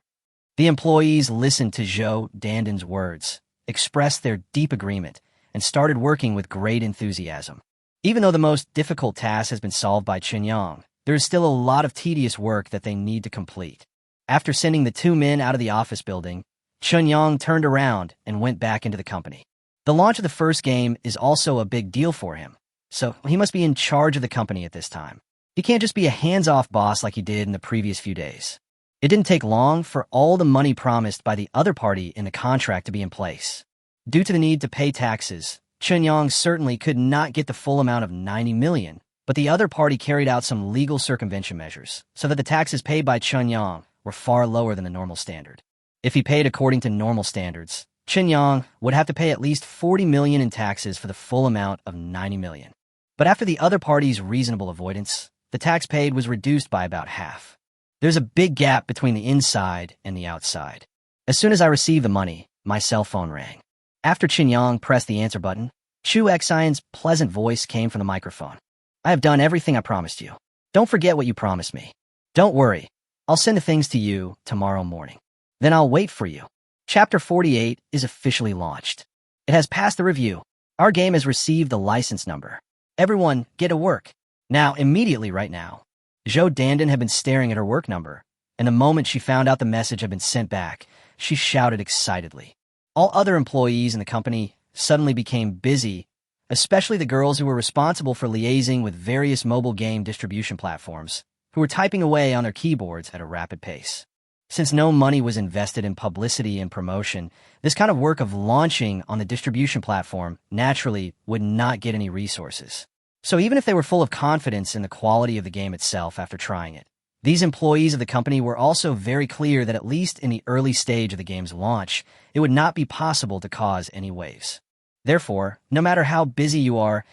The employees listened to Zhou Dandan's words, expressed their deep agreement, and started working with great enthusiasm. Even though the most difficult task has been solved by Chinyang, there is still a lot of tedious work that they need to complete. After sending the two men out of the office building, Chinyang turned around and went back into the company. The launch of the first game is also a big deal for him, so he must be in charge of the company at this time. He can't just be a hands-off boss like he did in the previous few days. It didn't take long for all the money promised by the other party in the contract to be in place. Due to the need to pay taxes, Chinyang certainly could not get the full amount of 90 million, but the other party carried out some legal circumvention measures so that the taxes paid by Chinyang were far lower than the normal standard. If he paid according to normal standards, Chinyang would have to pay at least 40 million in taxes for the full amount of 90 million. But after the other party's reasonable avoidance, the tax paid was reduced by about half. There's a big gap between the inside and the outside. As soon as I received the money, my cell phone rang. After Chinyang pressed the answer button, Chu Xian's pleasant voice came from the microphone. "I have done everything I promised you. Don't forget what you promised me. Don't worry, I'll send the things to you tomorrow morning. Then I'll wait for you." Chapter 48 is officially launched. It has passed the review. Our game has received the license number. Everyone, get to work. Now, immediately right now. Zhou Dandan had been staring at her work number, and the moment she found out the message had been sent back, she shouted excitedly. All other employees in the company suddenly became busy, especially the girls who were responsible for liaising with various mobile game distribution platforms, who were typing away on their keyboards at a rapid pace. Since no money was invested in publicity and promotion, this kind of work of launching on the distribution platform naturally would not get any resources. So even if they were full of confidence in the quality of the game itself after trying it, these employees of the company were also very clear that at least in the early stage of the game's launch, it would not be possible to cause any waves. Therefore, no matter how busy you are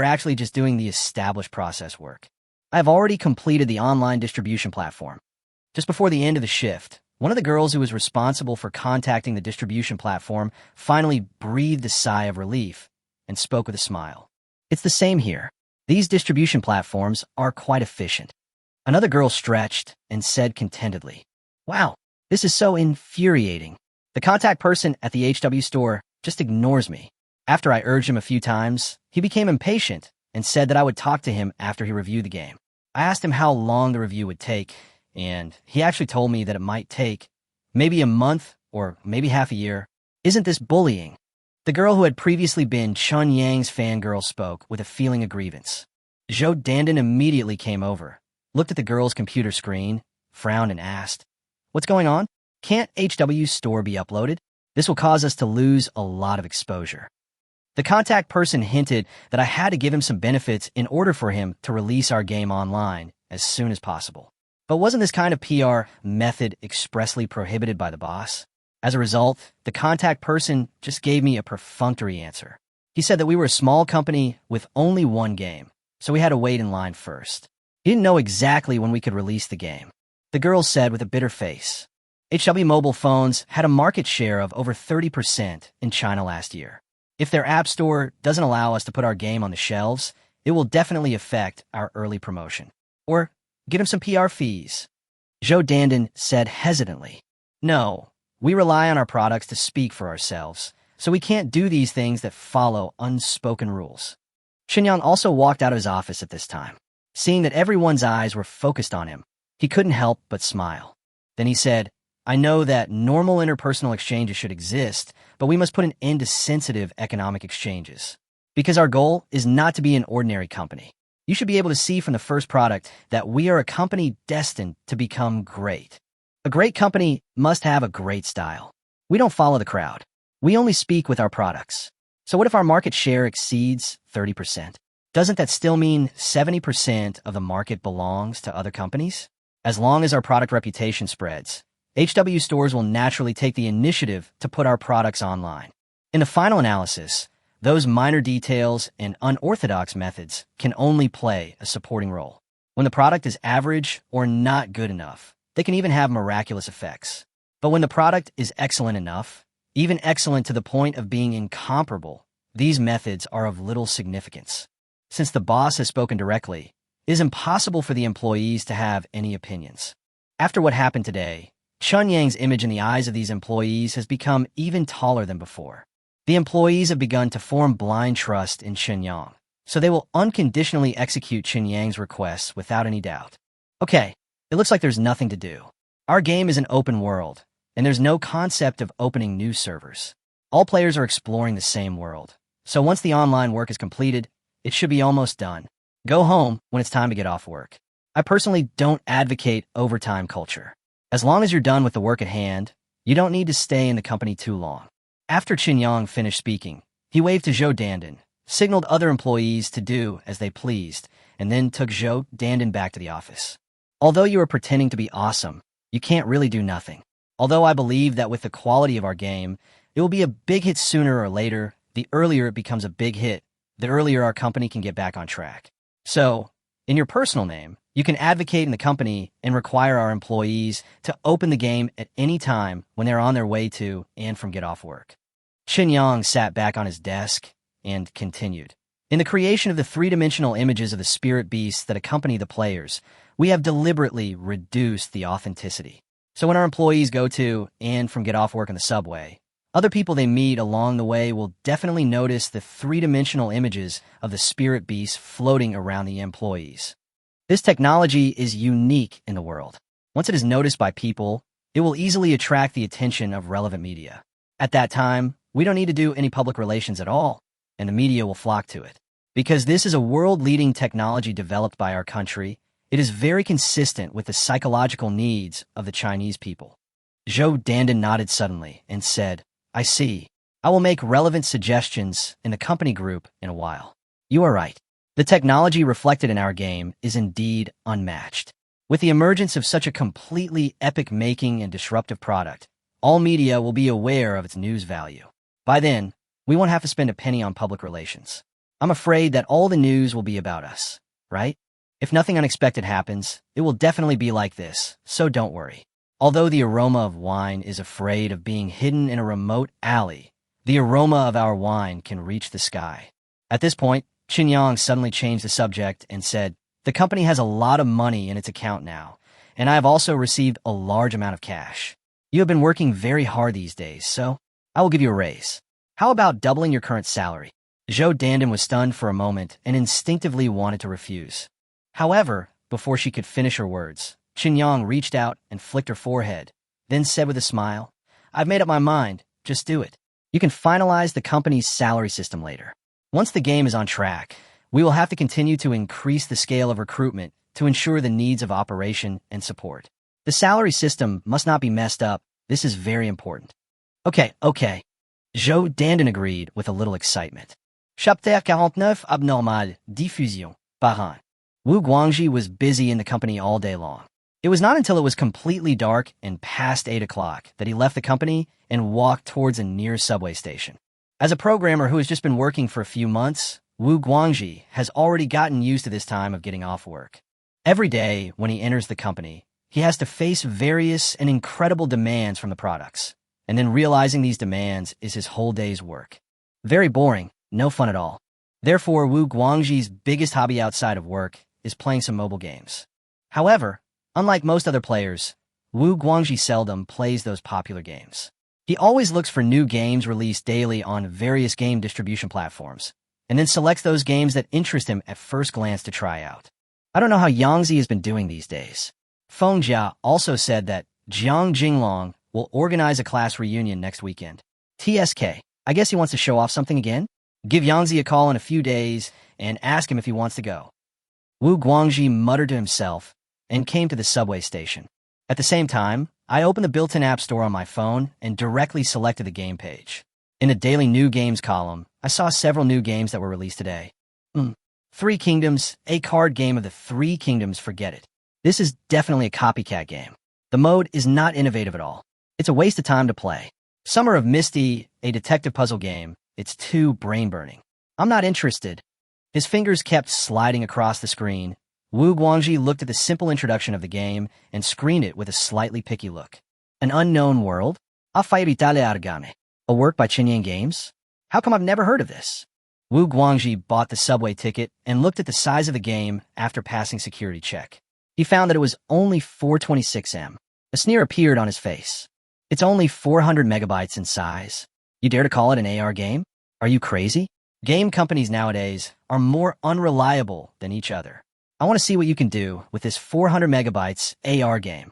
actually just doing the established process work. I have already completed the online distribution platform. Just before the end of the shift, one of the girls who was responsible for contacting the distribution platform finally breathed a sigh of relief and spoke with a smile. "It's the same here. These distribution platforms are quite efficient." Another girl stretched and said contentedly, "Wow, this is so infuriating. The contact person at the HW store just ignores me." After I urged him a few times, he became impatient and said that I would talk to him after he reviewed the game. I asked him how long the review would take, and he actually told me that it might take maybe a month or maybe half a year. "Isn't this bullying?" The girl who had previously been Chun Yang's fangirl spoke with a feeling of grievance. Zhou Dandan immediately came over, looked at the girl's computer screen, frowned and asked, "What's going on? Can't HW's store be uploaded? This will cause us to lose a lot of exposure." The contact person hinted that I had to give him some benefits in order for him to release our game online as soon as possible. But wasn't this kind of PR method expressly prohibited by the boss? As a result, the contact person just gave me a perfunctory answer. He said that we were a small company with only one game, so we had to wait in line first. He didn't know exactly when we could release the game. The girl said with a bitter face. HW mobile phones had a market share of over 30% in China last year. If their app store doesn't allow us to put our game on the shelves, it will definitely affect our early promotion. Or give him some PR fees. Zhou Dandan said hesitantly, "No, we rely on our products to speak for ourselves, so we can't do these things that follow unspoken rules." Shinyang also walked out of his office at this time. Seeing that everyone's eyes were focused on him, He couldn't help but smile. Then he said, I know that normal interpersonal exchanges should exist, but we must put an end to sensitive economic exchanges. Because our goal is not to be an ordinary company. You should be able to see from the first product that we are a company destined to become great. A great company must have a great style. We don't follow the crowd. We only speak with our products. So what if our market share exceeds 30%? Doesn't that still mean 70% of the market belongs to other companies? As long as our product reputation spreads, HW stores will naturally take the initiative to put our products online. In the final analysis, those minor details and unorthodox methods can only play a supporting role. When the product is average or not good enough, they can even have miraculous effects. But when the product is excellent enough, even excellent to the point of being incomparable, these methods are of little significance. Since the boss has spoken directly, it is impossible for the employees to have any opinions. After what happened today, Chun Yang's image in the eyes of these employees has become even taller than before. The employees have begun to form blind trust in Chun Yang, so they will unconditionally execute Chun Yang's requests without any doubt. Okay, it looks like there's nothing to do. Our game is an open world, and there's no concept of opening new servers. All players are exploring the same world, so once the online work is completed, it should be almost done. Go home when it's time to get off work. I personally don't advocate overtime culture. As long as you're done with the work at hand, you don't need to stay in the company too long. After Qin Yang finished speaking, he waved to Zhou Dandan, signaled other employees to do as they pleased, and then took Zhou Dandan back to the office. Although you are pretending to be awesome, you can't really do nothing. Although I believe that with the quality of our game, it will be a big hit sooner or later. The earlier it becomes a big hit, the earlier our company can get back on track. So, in your personal name, you can advocate in the company and require our employees to open the game at any time when they're on their way to and from get off work. Qin Yang sat back on his desk and continued. In the creation of the three-dimensional images of the spirit beasts that accompany the players, we have deliberately reduced the authenticity. So when our employees go to and from get off work in the subway, other people they meet along the way will definitely notice the three-dimensional images of the spirit beasts floating around the employees. This technology is unique in the world. Once it is noticed by people, it will easily attract the attention of relevant media. At that time, we don't need to do any public relations at all, and the media will flock to it. Because this is a world-leading technology developed by our country, it is very consistent with the psychological needs of the Chinese people. Zhou Dandan nodded suddenly and said, I see. I will make relevant suggestions in the company group in a while. You are right. The technology reflected in our game is indeed unmatched. With the emergence of such a completely epic-making and disruptive product, all media will be aware of its news value. By then, we won't have to spend a penny on public relations. I'm afraid that all the news will be about us, right? If nothing unexpected happens, it will definitely be like this, so don't worry. Although the aroma of wine is afraid of being hidden in a remote alley, the aroma of our wine can reach the sky. At this point, Qin Yang suddenly changed the subject and said, the company has a lot of money in its account now, and I have also received a large amount of cash. You have been working very hard these days, so I will give you a raise. How about doubling your current salary? Zhou Dandan was stunned for a moment and instinctively wanted to refuse. However, before she could finish her words, Qin Yang reached out and flicked her forehead, then said with a smile, I've made up my mind, just do it. You can finalize the company's salary system later. Once the game is on track, we will have to continue to increase the scale of recruitment to ensure the needs of operation and support. The salary system must not be messed up. This is very important. Okay. Zhou Dandan agreed with a little excitement. Chapitre 49 Abnormal Diffusion par an. Wu Guangxi was busy in the company all day long. It was not until it was completely dark and past 8 o'clock that he left the company and walked towards a near subway station. As a programmer who has just been working for a few months, Wu Guangxi has already gotten used to this time of getting off work. Every day when he enters the company, he has to face various and incredible demands from the products, and then realizing these demands is his whole day's work. Very boring, no fun at all. Therefore, Wu Guangxi's biggest hobby outside of work is playing some mobile games. However, unlike most other players, Wu Guangxi seldom plays those popular games. He always looks for new games released daily on various game distribution platforms, and then selects those games that interest him at first glance to try out. I don't know how Yangzi has been doing these days. Feng Jia also said that Jiang Jinglong will organize a class reunion next weekend. TSK, I guess he wants to show off something again? Give Yangzi a call in a few days and ask him if he wants to go. Wu Guangxi muttered to himself and came to the subway station. At the same time, I opened the built-in app store on my phone and directly selected the game page. In the daily new games column, I saw several new games that were released today. Three Kingdoms, a card game of the Three Kingdoms, forget it. This is definitely a copycat game. The mode is not innovative at all. It's a waste of time to play. Summer of Misty, a detective puzzle game, it's too brain-burning. I'm not interested. His fingers kept sliding across the screen. Wu Guangxi looked at the simple introduction of the game and screened it with a slightly picky look. An Unknown World? Affari Tale Argane. A work by Chinyang Games? How come I've never heard of this? Wu Guangxi bought the subway ticket and looked at the size of the game after passing security check. He found that it was only 426 M. A sneer appeared on his face. It's only 400 megabytes in size. You dare to call it an AR game? Are you crazy? Game companies nowadays are more unreliable than each other. I want to see what you can do with this 400 megabytes AR game.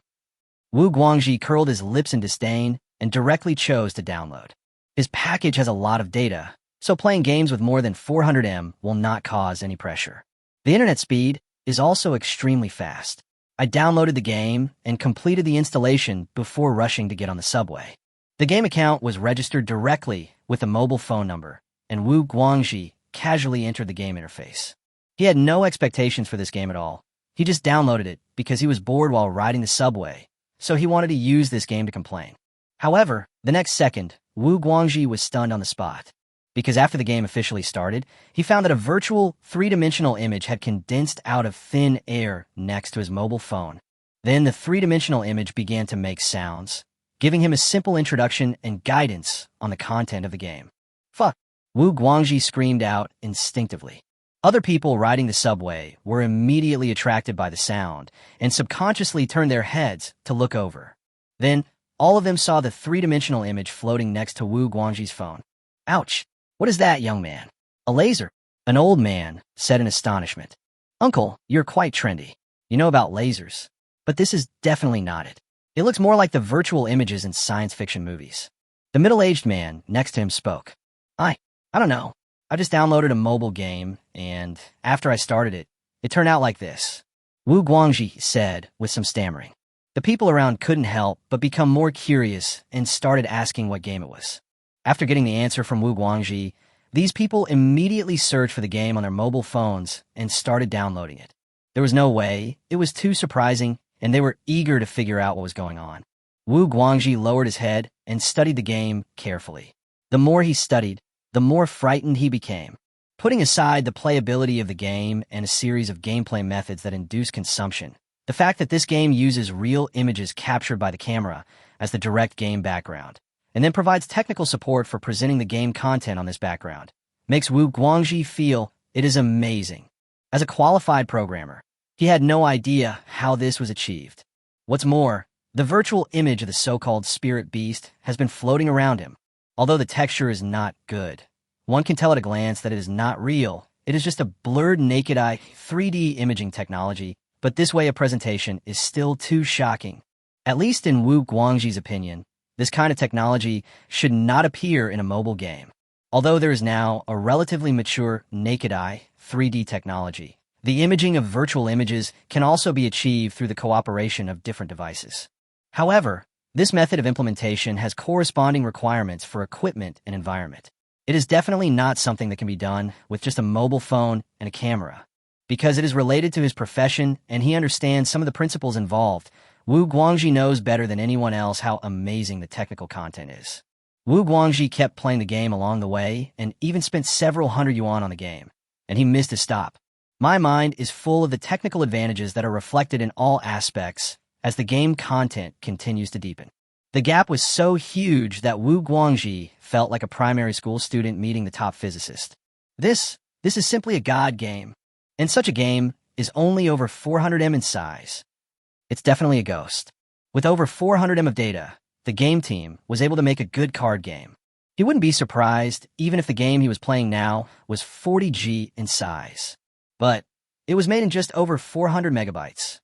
Wu Guangxi curled his lips in disdain and directly chose to download. His package has a lot of data, so playing games with more than 400 M will not cause any pressure. The internet speed is also extremely fast. I downloaded the game and completed the installation before rushing to get on the subway. The game account was registered directly with a mobile phone number, and Wu Guangxi casually entered the game interface. He had no expectations for this game at all. He just downloaded it because he was bored while riding the subway, so he wanted to use this game to complain. However, the next second, Wu Guangxi was stunned on the spot, because after the game officially started, he found that a virtual three-dimensional image had condensed out of thin air next to his mobile phone. Then the three-dimensional image began to make sounds, giving him a simple introduction and guidance on the content of the game. Fuck! Wu Guangxi screamed out instinctively. Other people riding the subway were immediately attracted by the sound and subconsciously turned their heads to look over. Then, all of them saw the three-dimensional image floating next to Wu Guangxi's phone. Ouch! What is that, young man? A laser? An old man said in astonishment. Uncle, you're quite trendy. You know about lasers. But this is definitely not it. It looks more like the virtual images in science fiction movies. The middle-aged man next to him spoke. I don't know. I just downloaded a mobile game, and after I started it, it turned out like this. Wu Guangxi said with some stammering. The people around couldn't help but become more curious and started asking what game it was. After getting the answer from Wu Guangxi, these people immediately searched for the game on their mobile phones and started downloading it. There was no way, it was too surprising, and they were eager to figure out what was going on. Wu Guangxi lowered his head and studied the game carefully. The more he studied, the more frightened he became. Putting aside the playability of the game and a series of gameplay methods that induce consumption, the fact that this game uses real images captured by the camera as the direct game background, and then provides technical support for presenting the game content on this background, makes Wu Guangxi feel it is amazing. As a qualified programmer, he had no idea how this was achieved. What's more, the virtual image of the so-called spirit beast has been floating around him. Although the texture is not good, one can tell at a glance that it is not real. It is just a blurred naked eye 3D imaging technology, but this way of presentation is still too shocking. At least in Wu Guangxi's opinion, this kind of technology should not appear in a mobile game. Although there is now a relatively mature naked eye 3D technology, the imaging of virtual images can also be achieved through the cooperation of different devices. However, this method of implementation has corresponding requirements for equipment and environment. It is definitely not something that can be done with just a mobile phone and a camera. Because it is related to his profession and he understands some of the principles involved, Wu Guangxi knows better than anyone else how amazing the technical content is. Wu Guangxi kept playing the game along the way and even spent several hundred yuan on the game, and he missed his stop. My mind is full of the technical advantages that are reflected in all aspects as the game content continues to deepen. The gap was so huge that Wu Guangxi felt like a primary school student meeting the top physicist. This is simply a god game, and such a game is only over 400 M in size. It's definitely a ghost. With over 400 M of data, the game team was able to make a good card game. He wouldn't be surprised even if the game he was playing now was 40 G in size. But it was made in just over 400 megabytes.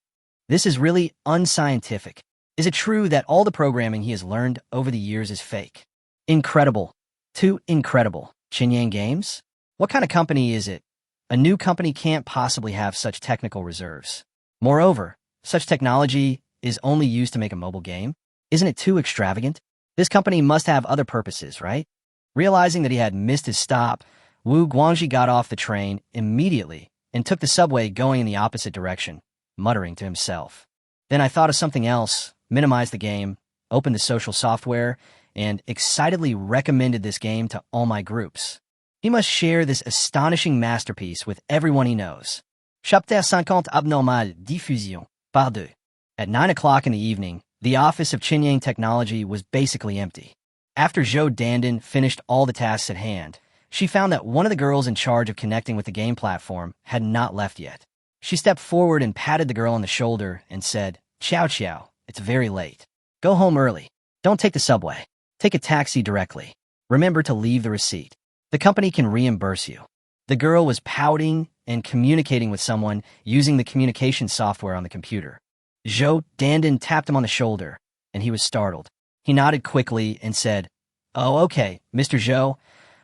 This is really unscientific. Is it true that all the programming he has learned over the years is fake? Incredible. Too incredible. Chinyang Games? What kind of company is it? A new company can't possibly have such technical reserves. Moreover, such technology is only used to make a mobile game? Isn't it too extravagant? This company must have other purposes, right? Realizing that he had missed his stop, Wu Guangxi got off the train immediately and took the subway going in the opposite direction, muttering to himself. Then I thought of something else, minimized the game, opened the social software, and excitedly recommended this game to all my groups. He must share this astonishing masterpiece with everyone he knows. Chapter 50 Abnormal Diffusion, par deux. At 9 o'clock in the evening, the office of Chinyang Technology was basically empty. After Zhou Dandan finished all the tasks at hand, she found that one of the girls in charge of connecting with the game platform had not left yet. She stepped forward and patted the girl on the shoulder and said, "Ciao ciao, it's very late. Go home early. Don't take the subway. Take a taxi directly. Remember to leave the receipt. The company can reimburse you." The girl was pouting and communicating with someone using the communication software on the computer. Zhou Dandan tapped him on the shoulder, and he was startled. He nodded quickly and said, "Oh, okay, Mr. Zhou.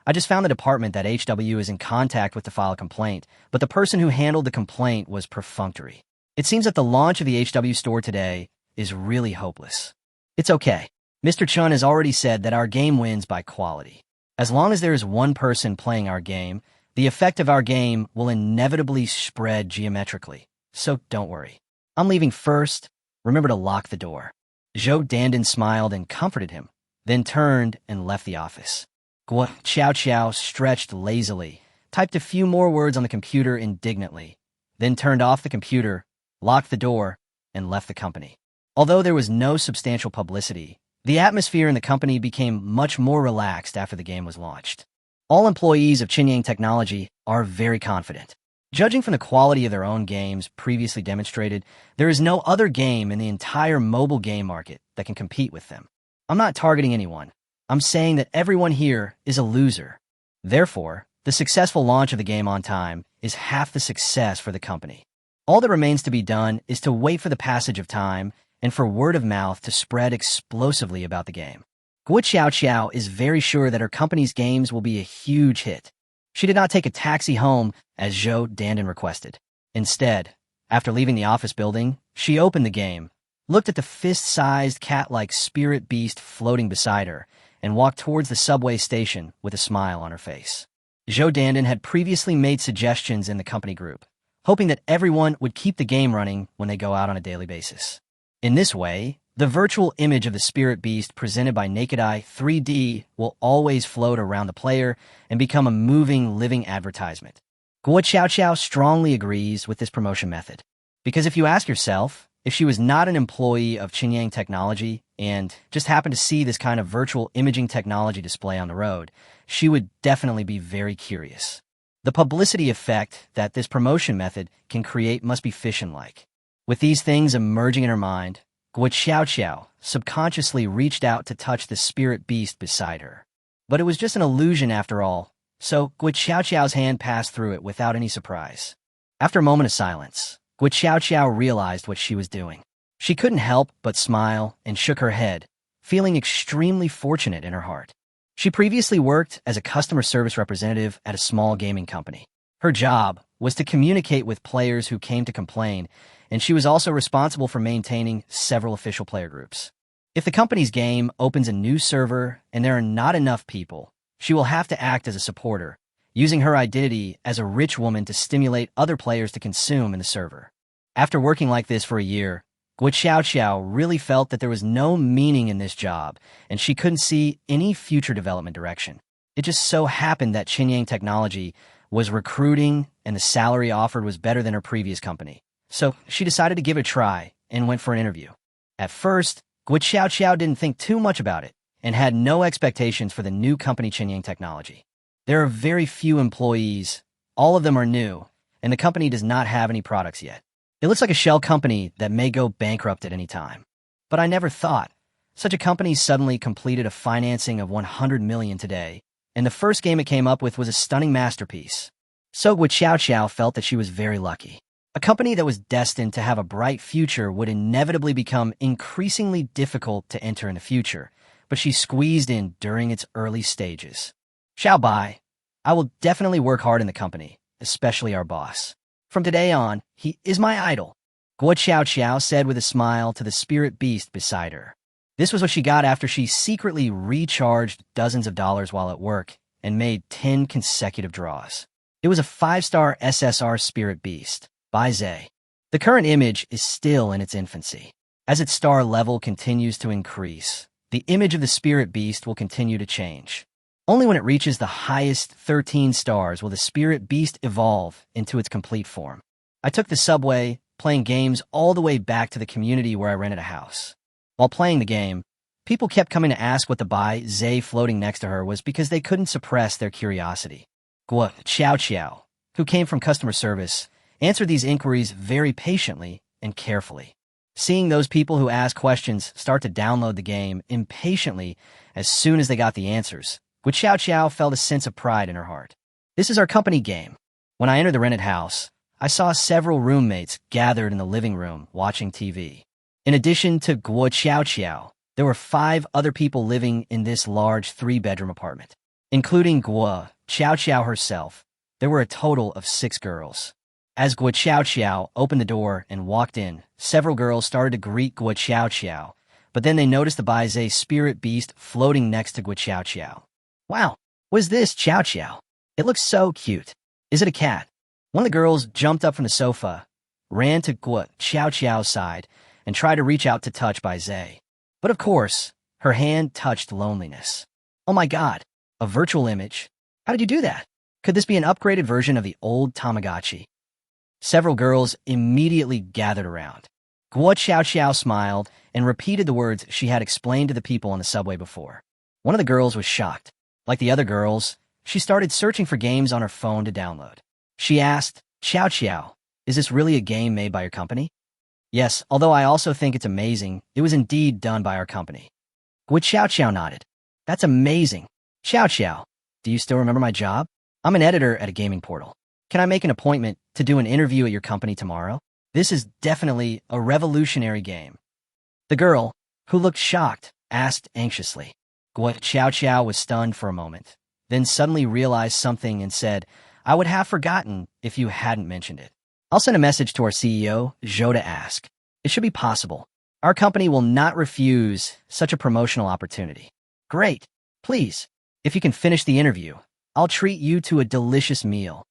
I just found the department that HW is in contact with to file a complaint, but the person who handled the complaint was perfunctory. It seems that the launch of the HW store today is really hopeless. It's okay. Mr. Chun has already said that our game wins by quality. As long as there is one person playing our game, the effect of our game will inevitably spread geometrically. So don't worry. I'm leaving first. Remember to lock the door." Zhou Dandan smiled and comforted him, then turned and left the office. Guo Xiao stretched lazily, typed a few more words on the computer indignantly, then turned off the computer, locked the door, and left the company. Although there was no substantial publicity, the atmosphere in the company became much more relaxed after the game was launched. All employees of Chinyang Technology are very confident. Judging from the quality of their own games previously demonstrated, there is no other game in the entire mobile game market that can compete with them. I'm not targeting anyone. I'm saying that everyone here is a loser. Therefore, the successful launch of the game on time is half the success for the company. All that remains to be done is to wait for the passage of time and for word of mouth to spread explosively about the game. Guo Xiao is very sure that her company's games will be a huge hit. She did not take a taxi home as Zhou Dandan requested. Instead, after leaving the office building, she opened the game, looked at the fist-sized cat-like spirit beast floating beside her, and walked towards the subway station with a smile on her face. Zhou Dandan had previously made suggestions in the company group, hoping that everyone would keep the game running when they go out on a daily basis. In this way, the virtual image of the spirit beast presented by Naked Eye 3D will always float around the player and become a moving, living advertisement. Guo Xiao strongly agrees with this promotion method. Because if you ask yourself, if she was not an employee of Chinyang Technology and just happened to see this kind of virtual imaging technology display on the road, she would definitely be very curious. The publicity effect that this promotion method can create must be fission-like. With these things emerging in her mind, Guo Xiao subconsciously reached out to touch the spirit beast beside her. But it was just an illusion after all, so Guo Xiao's hand passed through it without any surprise. After a moment of silence, Guo Xiao realized what she was doing. She couldn't help but smile and shook her head, feeling extremely fortunate in her heart. She previously worked as a customer service representative at a small gaming company. Her job was to communicate with players who came to complain, and she was also responsible for maintaining several official player groups. If the company's game opens a new server and there are not enough people, she will have to act as a supporter, using her identity as a rich woman to stimulate other players to consume in the server. After working like this for a year, Guo Xiao really felt that there was no meaning in this job, and she couldn't see any future development direction. It just so happened that Chinyang Technology was recruiting and the salary offered was better than her previous company. So she decided to give it a try and went for an interview. At first, Guo Xiao didn't think too much about it and had no expectations for the new company Chinyang Technology. There are very few employees, all of them are new, and the company does not have any products yet. It looks like a shell company that may go bankrupt at any time. But I never thought. Such a company suddenly completed a financing of 100 million today, and the first game it came up with was a stunning masterpiece. So Guo Xiao felt that she was very lucky. A company that was destined to have a bright future would inevitably become increasingly difficult to enter in the future, but she squeezed in during its early stages. Xiao Bai, I will definitely work hard in the company, especially our boss. From today on, he is my idol, Guo Qiao Qiao said with a smile to the spirit beast beside her. This was what she got after she secretly recharged dozens of dollars while at work and made 10 consecutive draws. It was a 5-star SSR spirit beast, Bai Zhe. The current image is still in its infancy. As its star level continues to increase, the image of the spirit beast will continue to change. Only when it reaches the highest 13 stars will the spirit beast evolve into its complete form. I took the subway, playing games all the way back to the community where I rented a house. While playing the game, people kept coming to ask what the Bai Zhe floating next to her was because they couldn't suppress their curiosity. Guo Qiao Qiao, who came from customer service, answered these inquiries very patiently and carefully. Seeing those people who ask questions start to download the game impatiently as soon as they got the answers, Guo Qiao Qiao felt a sense of pride in her heart. This is our company game. When I entered the rented house, I saw several roommates gathered in the living room watching TV. In addition to Guo Qiao Qiao, there were 5 other people living in this large 3-bedroom apartment. Including Guo Qiao Qiao herself, there were a total of 6 girls. As Guo Qiao Qiao opened the door and walked in, several girls started to greet Guo Qiao Qiao, but then they noticed the Bai Zhe spirit beast floating next to Guo Qiao Qiao. Wow, what is this, Qiao Qiao? It looks so cute. Is it a cat? One of the girls jumped up from the sofa, ran to Guo Qiao Qiao's side, and tried to reach out to touch Bai Zhe. But of course, her hand touched loneliness. Oh my god, a virtual image? How did you do that? Could this be an upgraded version of the old Tamagotchi? Several girls immediately gathered around. Guo Qiao Qiao smiled and repeated the words she had explained to the people on the subway before. One of the girls was shocked. Like the other girls, she started searching for games on her phone to download. She asked, Qiao Qiao, is this really a game made by your company? Yes, although I also think it's amazing, it was indeed done by our company. Guo Qiao Qiao nodded. That's amazing. Qiao Qiao, do you still remember my job? I'm an editor at a gaming portal. Can I make an appointment to do an interview at your company tomorrow? This is definitely a revolutionary game. The girl, who looked shocked, asked anxiously. Guo Qiao Qiao was stunned for a moment, then suddenly realized something and said, I would have forgotten if you hadn't mentioned it. I'll send a message to our CEO, Zhou, to ask. It should be possible. Our company will not refuse such a promotional opportunity. Great. Please, if you can finish the interview, I'll treat you to a delicious meal.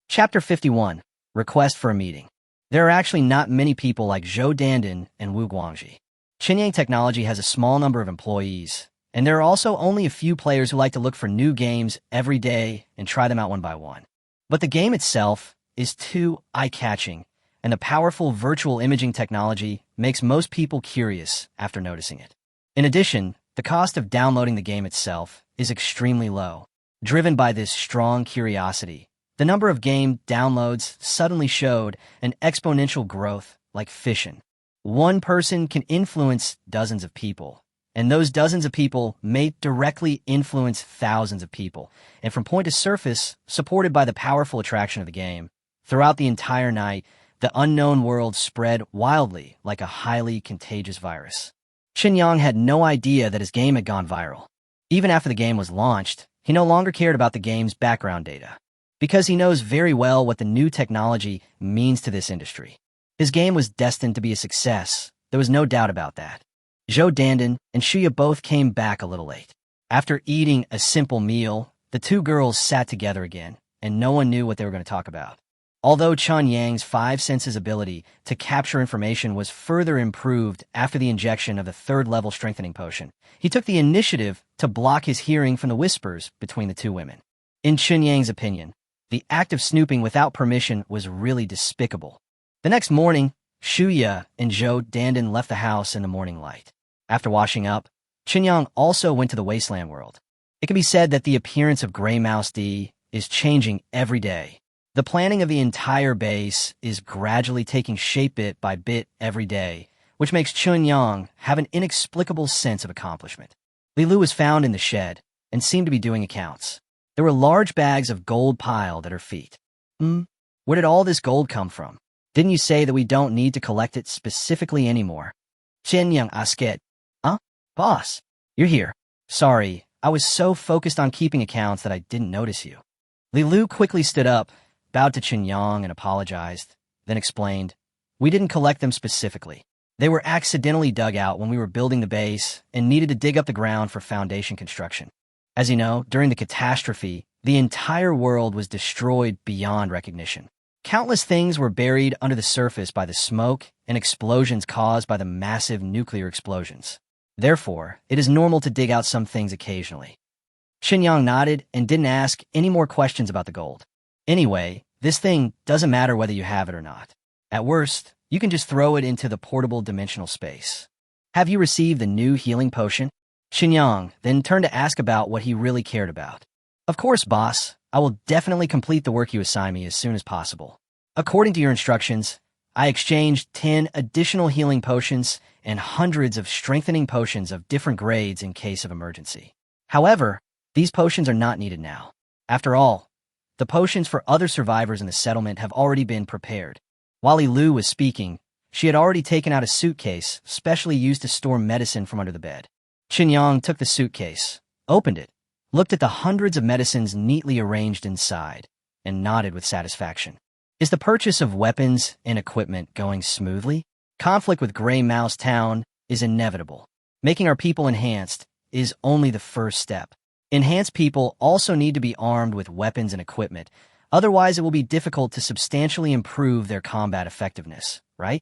Chapter 51, Request for a Meeting. There are actually not many people like Zhou Dandan and Wu Guangji. Qinyang Technology has a small number of employees, and there are also only a few players who like to look for new games every day and try them out one by one. But the game itself is too eye-catching, and the powerful virtual imaging technology makes most people curious after noticing it. In addition, the cost of downloading the game itself is extremely low. Driven by this strong curiosity, the number of game downloads suddenly showed an exponential growth like fission. One person can influence dozens of people, and those dozens of people may directly influence thousands of people, and from point to surface, supported by the powerful attraction of the game. Throughout the entire night, the unknown world spread wildly like a highly contagious virus. Qinyang had no idea that his game had gone viral. Even after the game was launched, he no longer cared about the game's background data, because he knows very well what the new technology means to this industry. His game was destined to be a success. There was no doubt about that. Zhou Dandan and Shuya both came back a little late. After eating a simple meal, the 2 girls sat together again, and no one knew what they were going to talk about. Although Chun Yang's 5 senses ability to capture information was further improved after the injection of the 3rd-level strengthening potion, he took the initiative to block his hearing from the whispers between the 2 women. In Chun Yang's opinion, the act of snooping without permission was really despicable. The next morning, Shuya and Zhou Dandan left the house in the morning light. After washing up, Qinyang also went to the wasteland world. It can be said that the appearance of Grey Mouse D is changing every day. The planning of the entire base is gradually taking shape bit by bit every day, which makes Qinyang have an inexplicable sense of accomplishment. Li Lu was found in the shed and seemed to be doing accounts. There were large bags of gold piled at her feet. Where did all this gold come from? Didn't you say that we don't need to collect it specifically anymore? Chen Yang asked. Huh? Boss, you're here. Sorry, I was so focused on keeping accounts that I didn't notice you. Li Lu quickly stood up, bowed to Chen Yang and apologized, then explained, we didn't collect them specifically. They were accidentally dug out when we were building the base and needed to dig up the ground for foundation construction. As you know, during the catastrophe, the entire world was destroyed beyond recognition. Countless things were buried under the surface by the smoke and explosions caused by the massive nuclear explosions. Therefore, it is normal to dig out some things occasionally. Chen Yang nodded and didn't ask any more questions about the gold. Anyway, this thing doesn't matter whether you have it or not. At worst, you can just throw it into the portable dimensional space. Have you received the new healing potion? Chen Yang then turned to ask about what he really cared about. Of course, boss. I will definitely complete the work you assign me as soon as possible. According to your instructions, I exchanged 10 additional healing potions and hundreds of strengthening potions of different grades in case of emergency. However, these potions are not needed now. After all, the potions for other survivors in the settlement have already been prepared. While Li Lu was speaking, she had already taken out a suitcase specially used to store medicine from under the bed. Chen Yang took the suitcase, opened it, looked at the hundreds of medicines neatly arranged inside, and nodded with satisfaction. Is the purchase of weapons and equipment going smoothly? Conflict with Grey Mouse Town is inevitable. Making our people enhanced is only the first step. Enhanced people also need to be armed with weapons and equipment, otherwise it will be difficult to substantially improve their combat effectiveness, right?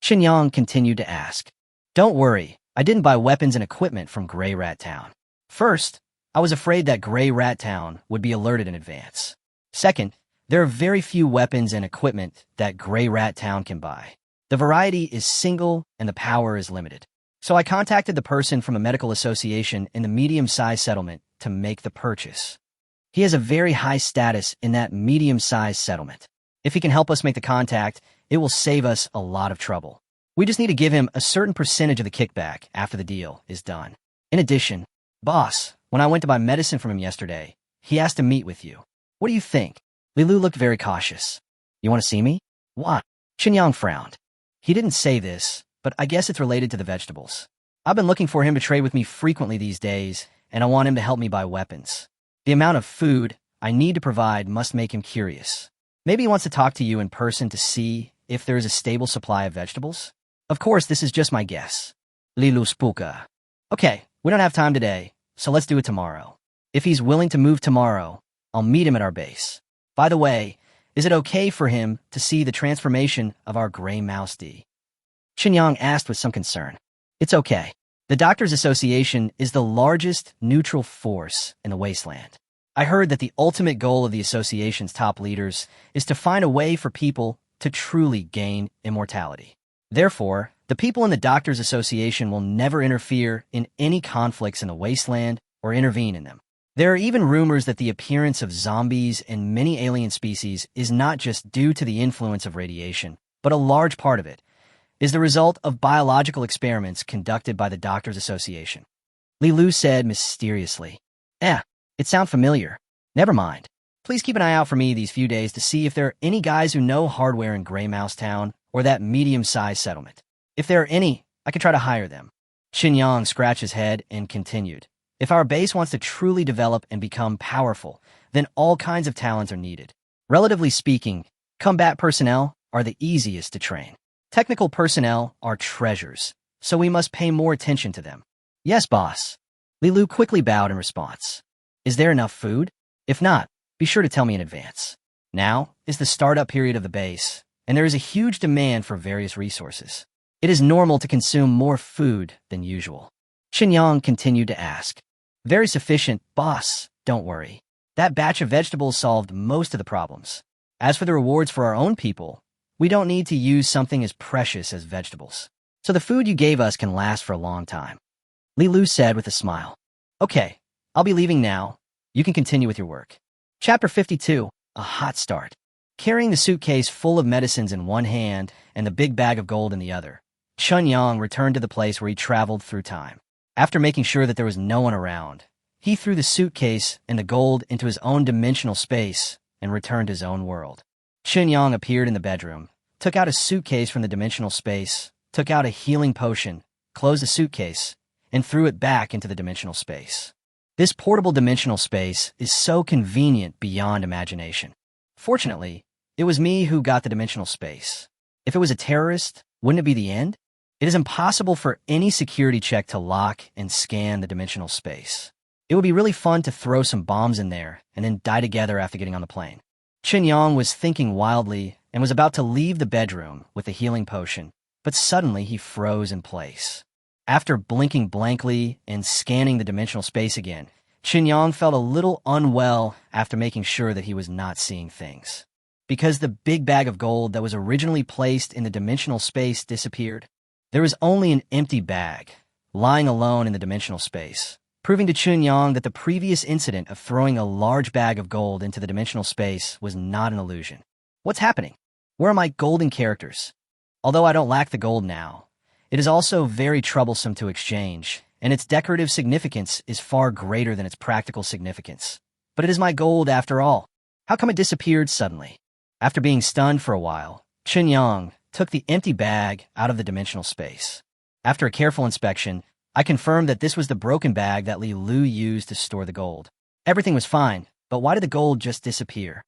Chen Yang continued to ask. Don't worry, I didn't buy weapons and equipment from Grey Rat Town. First, I was afraid that Grey Rat Town would be alerted in advance. Second, there are very few weapons and equipment that Grey Rat Town can buy. The variety is single and the power is limited. So I contacted the person from a medical association in the medium-sized settlement to make the purchase. He has a very high status in that medium-sized settlement. If he can help us make the contact, it will save us a lot of trouble. We just need to give him a certain percentage of the kickback after the deal is done. In addition, boss, when I went to buy medicine from him yesterday, he asked to meet with you. What do you think? Li Lu looked very cautious. You want to see me? Why? Chen Yang frowned. He didn't say this, but I guess it's related to the vegetables. I've been looking for him to trade with me frequently these days, and I want him to help me buy weapons. The amount of food I need to provide must make him curious. Maybe he wants to talk to you in person to see if there is a stable supply of vegetables? Of course, this is just my guess. Li Lu Spuka. Okay, we don't have time today, so let's do it tomorrow. If he's willing to move tomorrow, I'll meet him at our base. By the way, is it okay for him to see the transformation of our gray mouse D? Chen Yang asked with some concern. It's okay. The Doctors Association is the largest neutral force in the wasteland. I heard that the ultimate goal of the association's top leaders is to find a way for people to truly gain immortality. Therefore, the people in the Doctors Association will never interfere in any conflicts in the wasteland or intervene in them. There are even rumors that the appearance of zombies and many alien species is not just due to the influence of radiation, but a large part of it is the result of biological experiments conducted by the Doctors Association. Li Lu said mysteriously. It sounds familiar. Never mind. Please keep an eye out for me these few days to see if there are any guys who know hardware in Grey Mouse Town or that medium-sized settlement. If there are any, I could try to hire them. Chen Yang scratched his head and continued. If our base wants to truly develop and become powerful, then all kinds of talents are needed. Relatively speaking, combat personnel are the easiest to train. Technical personnel are treasures, so we must pay more attention to them. Yes, boss. Li Lu quickly bowed in response. Is there enough food? If not, be sure to tell me in advance. Now is the startup period of the base, and there is a huge demand for various resources. It is normal to consume more food than usual. Chen Yang continued to ask. Very sufficient, boss, don't worry. That batch of vegetables solved most of the problems. As for the rewards for our own people, we don't need to use something as precious as vegetables. So the food you gave us can last for a long time. Li Lu said with a smile. Okay, I'll be leaving now. You can continue with your work. Chapter 52, A Hot Start. Carrying the suitcase full of medicines in one hand and the big bag of gold in the other, Chen Yang returned to the place where he traveled through time. After making sure that there was no one around, he threw the suitcase and the gold into his own dimensional space and returned to his own world. Chen Yang appeared in the bedroom, took out a suitcase from the dimensional space, took out a healing potion, closed the suitcase, and threw it back into the dimensional space. This portable dimensional space is so convenient beyond imagination. Fortunately, it was me who got the dimensional space. If it was a terrorist, wouldn't it be the end? It is impossible for any security check to lock and scan the dimensional space. It would be really fun to throw some bombs in there and then die together after getting on the plane. Chen Yang was thinking wildly and was about to leave the bedroom with the healing potion, but suddenly he froze in place. After blinking blankly and scanning the dimensional space again, Chen Yang felt a little unwell after making sure that he was not seeing things. Because the big bag of gold that was originally placed in the dimensional space disappeared, there was only an empty bag, lying alone in the dimensional space, proving to Chen Yang that the previous incident of throwing a large bag of gold into the dimensional space was not an illusion. What's happening? Where are my golden characters? Although I don't lack the gold now, it is also very troublesome to exchange, and its decorative significance is far greater than its practical significance. But it is my gold after all. How come it disappeared suddenly? After being stunned for a while, Chen Yang took the empty bag out of the dimensional space. After a careful inspection, I confirmed that this was the broken bag that Li Lu used to store the gold. Everything was fine, but why did the gold just disappear?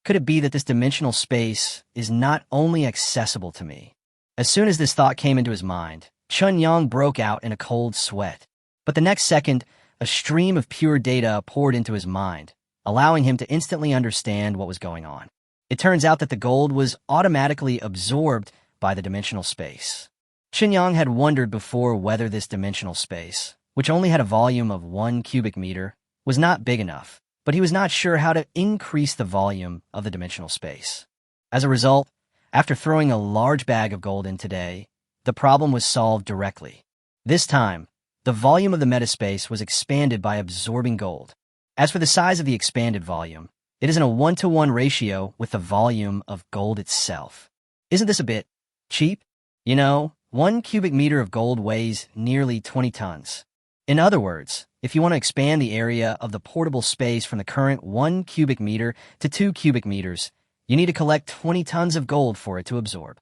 Could it be that this dimensional space is not only accessible to me? As soon as this thought came into his mind, Chen Yang broke out in a cold sweat. But the next second, a stream of pure data poured into his mind, allowing him to instantly understand what was going on. It turns out that the gold was automatically absorbed by the dimensional space. Chen Yang had wondered before whether this dimensional space, which only had a volume of 1 cubic meter, was not big enough, but he was not sure how to increase the volume of the dimensional space. As a result, after throwing a large bag of gold in today, the problem was solved directly. This time, the volume of the metaspace was expanded by absorbing gold. As for the size of the expanded volume, it is in a 1-to-1 ratio with the volume of gold itself. Isn't this a bit cheap? You know, 1 cubic meter of gold weighs nearly 20 tons. In other words, if you want to expand the area of the portable space from the current 1 cubic meter to 2 cubic meters, you need to collect 20 tons of gold for it to absorb.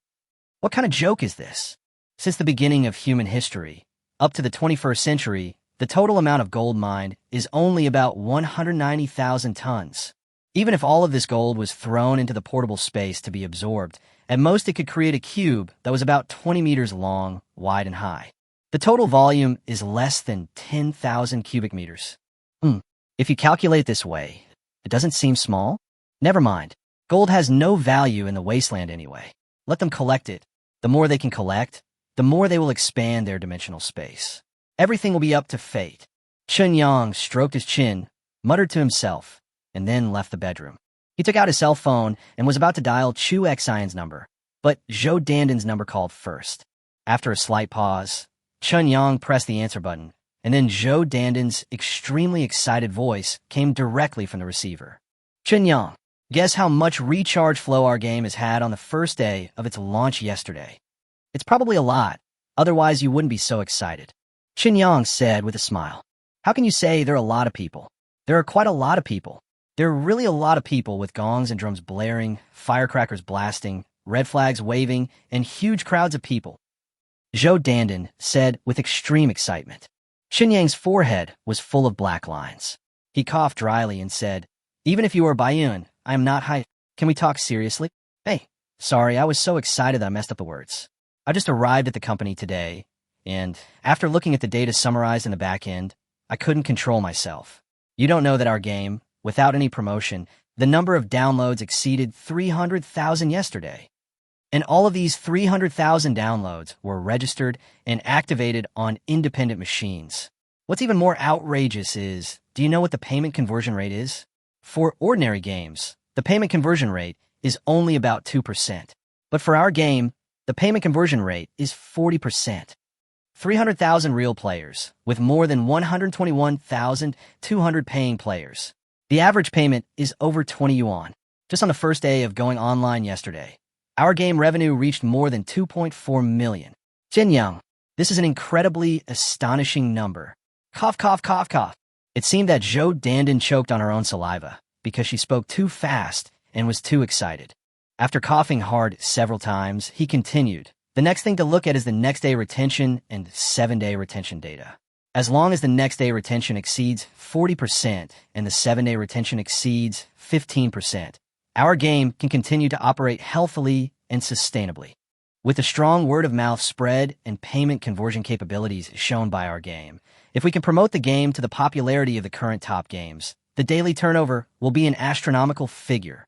What kind of joke is this? Since the beginning of human history, up to the 21st century, the total amount of gold mined is only about 190,000 tons. Even if all of this gold was thrown into the portable space to be absorbed, at most it could create a cube that was about 20 meters long, wide, and high. The total volume is less than 10,000 cubic meters. If you calculate it this way, it doesn't seem small? Never mind. Gold has no value in the wasteland anyway. Let them collect it. The more they can collect, the more they will expand their dimensional space. Everything will be up to fate. Chen Yang stroked his chin, muttered to himself, and then left the bedroom. He took out his cell phone and was about to dial Chu Xian's number, but Zhou Danden's number called first. After a slight pause, Chen Yang pressed the answer button, and then Zhou Danden's extremely excited voice came directly from the receiver. Chen Yang, guess how much recharge flow our game has had on the first day of its launch yesterday? It's probably a lot, otherwise you wouldn't be so excited. Chen Yang said with a smile. How can you say there are a lot of people? There are quite a lot of people. There are really a lot of people with gongs and drums blaring, firecrackers blasting, red flags waving, and huge crowds of people. Zhou Danden said with extreme excitement. Chen Yang's forehead was full of black lines. He coughed dryly and said, even if you are Baiyun, I am not high. Can we talk seriously? Hey, sorry, I was so excited that I messed up the words. I just arrived at the company today, and after looking at the data summarized in the back end, I couldn't control myself. You don't know that our game, without any promotion, the number of downloads exceeded 300,000 yesterday. And all of these 300,000 downloads were registered and activated on independent machines. What's even more outrageous is, do you know what the payment conversion rate is? For ordinary games, the payment conversion rate is only about 2%. But for our game, the payment conversion rate is 40%. 300,000 real players, with more than 121,200 paying players. The average payment is over 20 yuan. Just on the first day of going online yesterday, our game revenue reached more than 2.4 million. Jinyang, this is an incredibly astonishing number. Cough, cough, cough, cough. It seemed that Zhou Danden choked on her own saliva because she spoke too fast and was too excited. After coughing hard several times, he continued, "The next thing to look at is the next day retention and 7-day retention data. As long as the next day retention exceeds 40% and the 7-day retention exceeds 15%, our game can continue to operate healthily and sustainably. With the strong word-of-mouth spread and payment conversion capabilities shown by our game, if we can promote the game to the popularity of the current top games, the daily turnover will be an astronomical figure."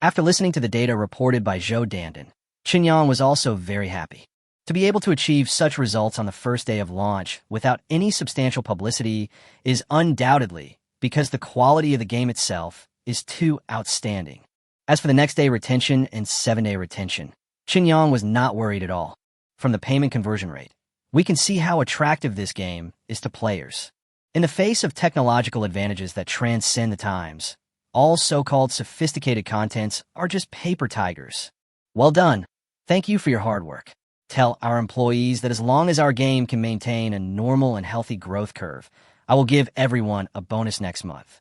After listening to the data reported by Zhou Dandan, Qinyang was also very happy. To be able to achieve such results on the first day of launch without any substantial publicity is undoubtedly because the quality of the game itself is too outstanding. As for the next day retention and 7-day retention, Qinyang was not worried at all. From the payment conversion rate, we can see how attractive this game is to players. In the face of technological advantages that transcend the times, all so-called sophisticated contents are just paper tigers. Well done. Thank you for your hard work. Tell our employees that as long as our game can maintain a normal and healthy growth curve, I will give everyone a bonus next month.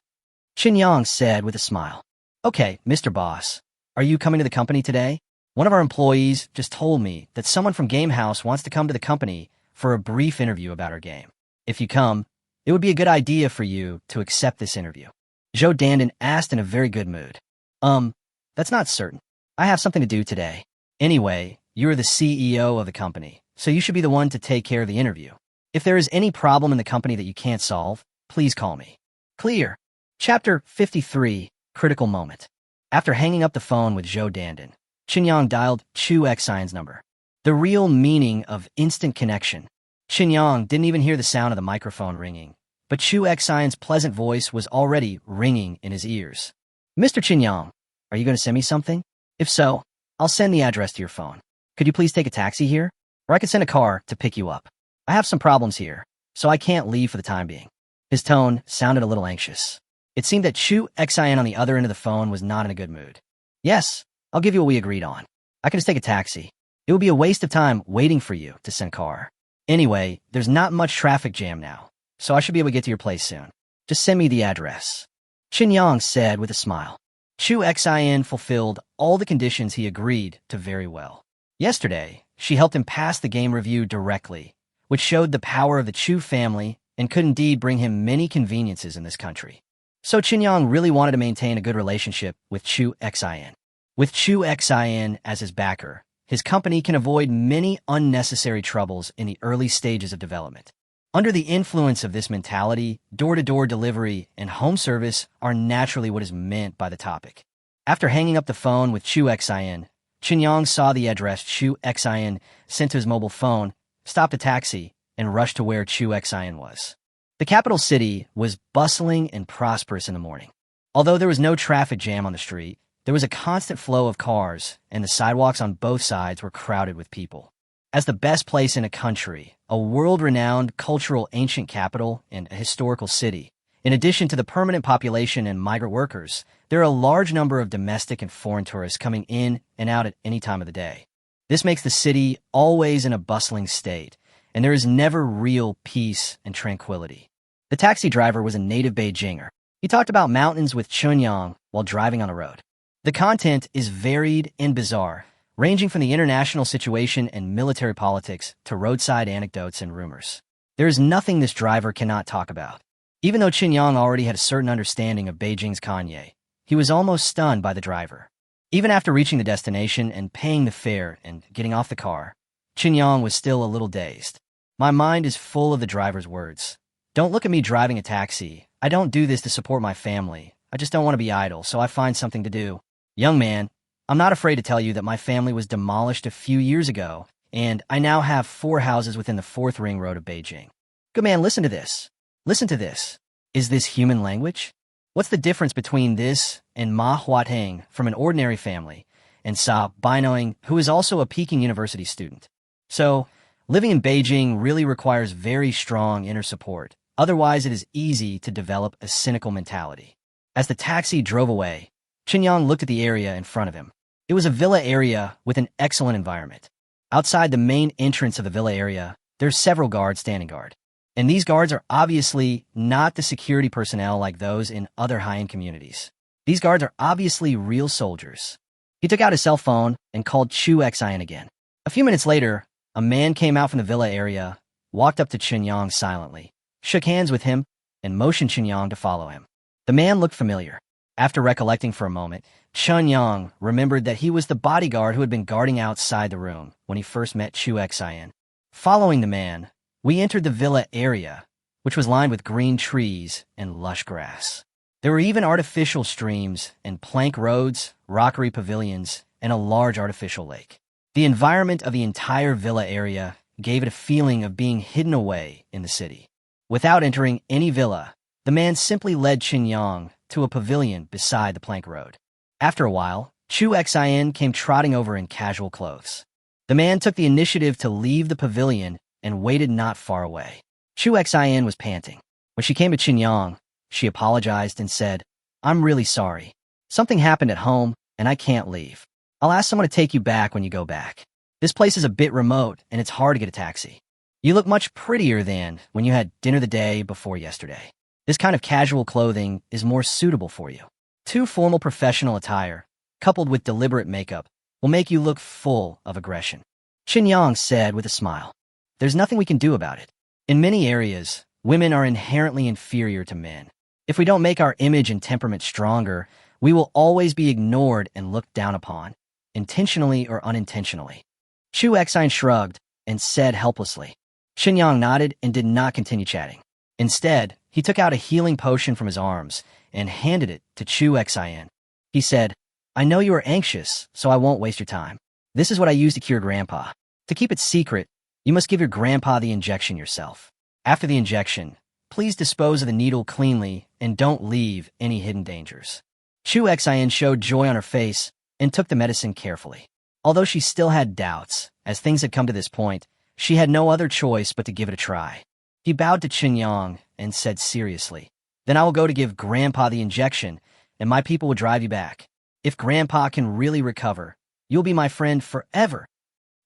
Qinyang said with a smile. "Okay, Mr. Boss, are you coming to the company today? One of our employees just told me that someone from Gamehouse wants to come to the company for a brief interview about our game. If you come, it would be a good idea for you to accept this interview." Zhou Dandan asked in a very good mood. That's not certain. I have something to do today. Anyway, you're the CEO of the company, so you should be the one to take care of the interview. If there is any problem in the company that you can't solve, please call me. Clear. Chapter 53, Critical Moment. After hanging up the phone with Zhou Dandan, Qinyang dialed Chu Xian's number. The real meaning of instant connection. Qinyang didn't even hear the sound of the microphone ringing, but Chu Xian's pleasant voice was already ringing in his ears. "Mr. Qinyang, are you going to send me something? If so, I'll send the address to your phone. Could you please take a taxi here? Or I could send a car to pick you up. I have some problems here, so I can't leave for the time being." His tone sounded a little anxious. It seemed that Chu Xian on the other end of the phone was not in a good mood. "Yes, I'll give you what we agreed on. I can just take a taxi. It would be a waste of time waiting for you to send a car. Anyway, there's not much traffic jam now, so I should be able to get to your place soon. Just send me the address." Qinyang said with a smile. Chu Xian fulfilled all the conditions he agreed to very well. Yesterday, she helped him pass the game review directly, which showed the power of the Chu family and could indeed bring him many conveniences in this country. So Qinyang really wanted to maintain a good relationship with Chu Xian. With Chu Xian as his backer, his company can avoid many unnecessary troubles in the early stages of development. Under the influence of this mentality, door-to-door delivery and home service are naturally what is meant by the topic. After hanging up the phone with Chu Xian, Qinyang saw the address Chu Xian sent to his mobile phone, stopped a taxi, and rushed to where Chu Xian was. The capital city was bustling and prosperous in the morning. Although there was no traffic jam on the street, there was a constant flow of cars, and the sidewalks on both sides were crowded with people. As the best place in a country, a world-renowned cultural ancient capital, and a historical city, in addition to the permanent population and migrant workers, there are a large number of domestic and foreign tourists coming in and out at any time of the day. This makes the city always in a bustling state, and there is never real peace and tranquility. The taxi driver was a native Beijinger. He talked about mountains with Qinyang while driving on the road. The content is varied and bizarre, ranging from the international situation and military politics to roadside anecdotes and rumors. There is nothing this driver cannot talk about. Even though Qinyang already had a certain understanding of Beijing's Kanye, he was almost stunned by the driver. Even after reaching the destination and paying the fare and getting off the car, Qinyang was still a little dazed. "My mind is full of the driver's words. Don't look at me driving a taxi. I don't do this to support my family. I just don't want to be idle, so I find something to do. Young man, I'm not afraid to tell you that my family was demolished a few years ago, and I now have 4 houses within the 4th ring road of Beijing. Good man, listen to this. Listen to this. Is this human language? What's the difference between this and Ma Huateng from an ordinary family, and Sa Bainoing, who is also a Peking University student? So, living in Beijing really requires very strong inner support. Otherwise, it is easy to develop a cynical mentality." As the taxi drove away, Qinyang looked at the area in front of him. It was a villa area with an excellent environment. Outside the main entrance of the villa area, there's several guards standing guard. And these guards are obviously not the security personnel like those in other high-end communities. These guards are obviously real soldiers. He took out his cell phone and called Chu Xian again. A few minutes later, a man came out from the villa area, walked up to Qinyang silently, shook hands with him, and motioned Qinyang to follow him. The man looked familiar. After recollecting for a moment, Qinyang remembered that he was the bodyguard who had been guarding outside the room when he first met Chu Xian. Following the man, we entered the villa area, which was lined with green trees and lush grass. There were even artificial streams and plank roads, rockery pavilions, and a large artificial lake. The environment of the entire villa area gave it a feeling of being hidden away in the city. Without entering any villa, the man simply led Qinyang to a pavilion beside the plank road. After a while, Chu Xian came trotting over in casual clothes. The man took the initiative to leave the pavilion and waited not far away. Chu Xian was panting. When she came to Qinyang, she apologized and said, "I'm really sorry. Something happened at home, and I can't leave. I'll ask someone to take you back when you go back. This place is a bit remote, and it's hard to get a taxi. You look much prettier than when you had dinner the day before yesterday. This kind of casual clothing is more suitable for you. Too formal professional attire, coupled with deliberate makeup, will make you look full of aggression." Qinyang said with a smile, "There's nothing we can do about it. In many areas, women are inherently inferior to men. If we don't make our image and temperament stronger, we will always be ignored and looked down upon, intentionally or unintentionally." Chu Xian shrugged and said helplessly. Qinyang nodded and did not continue chatting. Instead, he took out a healing potion from his arms and handed it to Chu Xian. He said, "I know you are anxious, so I won't waste your time. This is what I use to cure Grandpa. To keep it secret, you must give your Grandpa the injection yourself. After the injection, please dispose of the needle cleanly and don't leave any hidden dangers." Chu Xian showed joy on her face and took the medicine carefully. Although she still had doubts, as things had come to this point, she had no other choice but to give it a try. He bowed to Qinyang and said seriously, "Then I will go to give Grandpa the injection, and my people will drive you back. If Grandpa can really recover, you'll be my friend forever."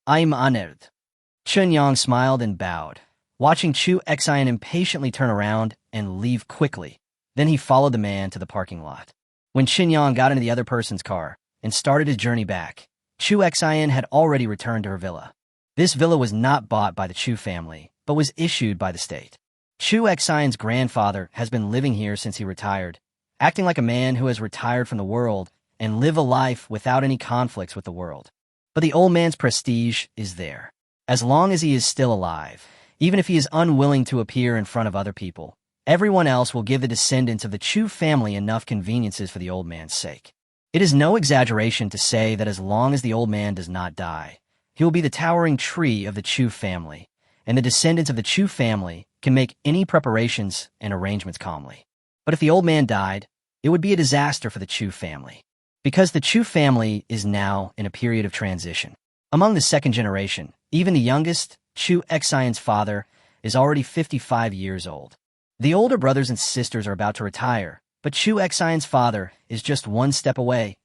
"I'm honored." Qinyang smiled and bowed, watching Chu Xian impatiently turn around and leave quickly. Then he followed the man to the parking lot. When Qinyang got into the other person's car and started his journey back, Chu Xian had already returned to her villa. This villa was not bought by the Chu family, but was issued by the state. Chu Xian's grandfather has been living here since he retired, acting like a man who has retired from the world and live a life without any conflicts with the world. But the old man's prestige is there. As long as he is still alive, even if he is unwilling to appear in front of other people, everyone else will give the descendants of the Chu family enough conveniences for the old man's sake. It is no exaggeration to say that as long as the old man does not die, he will be the towering tree of the Chu family, and the descendants of the Chu family can make any preparations and arrangements calmly. But if the old man died, it would be a disaster for the Chu family, because the Chu family is now in a period of transition. Among the second generation, even the youngest, Chu Xian's father, is already 55 years old. The older brothers and sisters are about to retire, but Chu Xian's father is just one step away.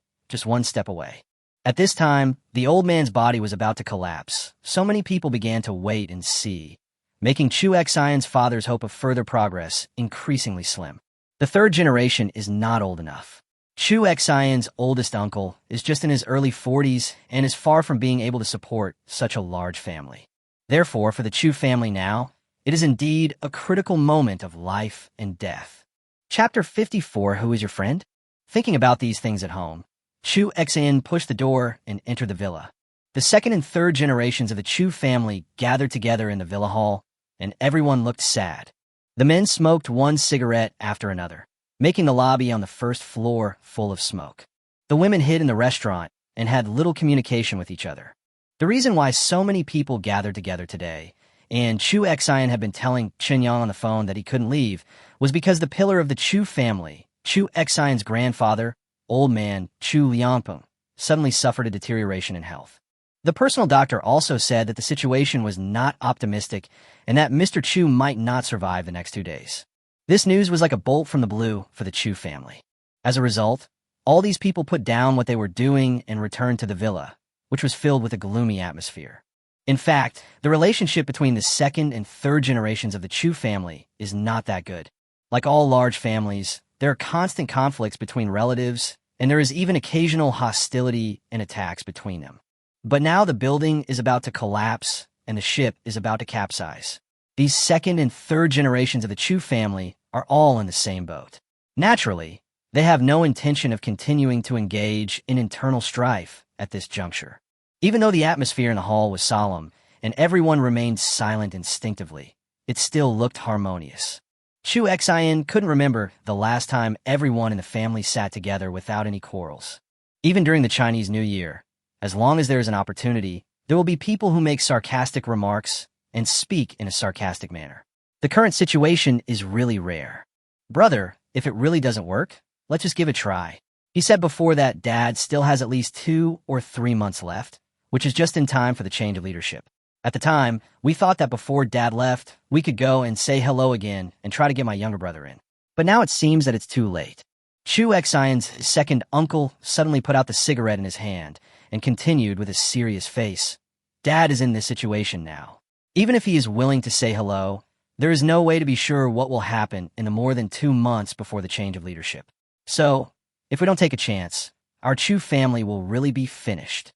At this time, the old man's body was about to collapse. So many people began to wait and see, making Chu Xian's father's hope of further progress increasingly slim. The third generation is not old enough. Chu Xian's oldest uncle is just in his early 40s and is far from being able to support such a large family. Therefore, for the Chu family now, it is indeed a critical moment of life and death. Chapter 54, Who is your friend? Thinking about these things at home, Chu Xian pushed the door and entered the villa. The second and third generations of the Chu family gathered together in the villa hall, and everyone looked sad. The men smoked one cigarette after another, making the lobby on the first floor full of smoke. The women hid in the restaurant and had little communication with each other. The reason why so many people gathered together today, and Chu Xian had been telling Qinyang on the phone that he couldn't leave, was because the pillar of the Chu family, Chu Xian's grandfather, old man Chu Liangpeng, suddenly suffered a deterioration in health. The personal doctor also said that the situation was not optimistic and that Mr. Chu might not survive the next 2 days. This news was like a bolt from the blue for the Chu family. As a result, all these people put down what they were doing and returned to the villa, which was filled with a gloomy atmosphere. In fact, the relationship between the second and third generations of the Chu family is not that good. Like all large families, there are constant conflicts between relatives, and there is even occasional hostility and attacks between them. But now the building is about to collapse, and the ship is about to capsize. These second and third generations of the Chu family are all in the same boat. Naturally, they have no intention of continuing to engage in internal strife at this juncture. Even though the atmosphere in the hall was solemn, and everyone remained silent instinctively, it still looked harmonious. Chu Xian couldn't remember the last time everyone in the family sat together without any quarrels. Even during the Chinese New Year, as long as there is an opportunity, there will be people who make sarcastic remarks and speak in a sarcastic manner. The current situation is really rare. Brother, if it really doesn't work, let's just give it a try. He said before that Dad still has at least 2 or 3 months left, which is just in time for the change of leadership. At the time, we thought that before Dad left, we could go and say hello again and try to get my younger brother in. But now it seems that it's too late. Chu Xian's second uncle suddenly put out the cigarette in his hand and continued with a serious face. Dad is in this situation now. Even if he is willing to say hello, there is no way to be sure what will happen in the more than 2 months before the change of leadership. So, if we don't take a chance, our Chu family will really be finished.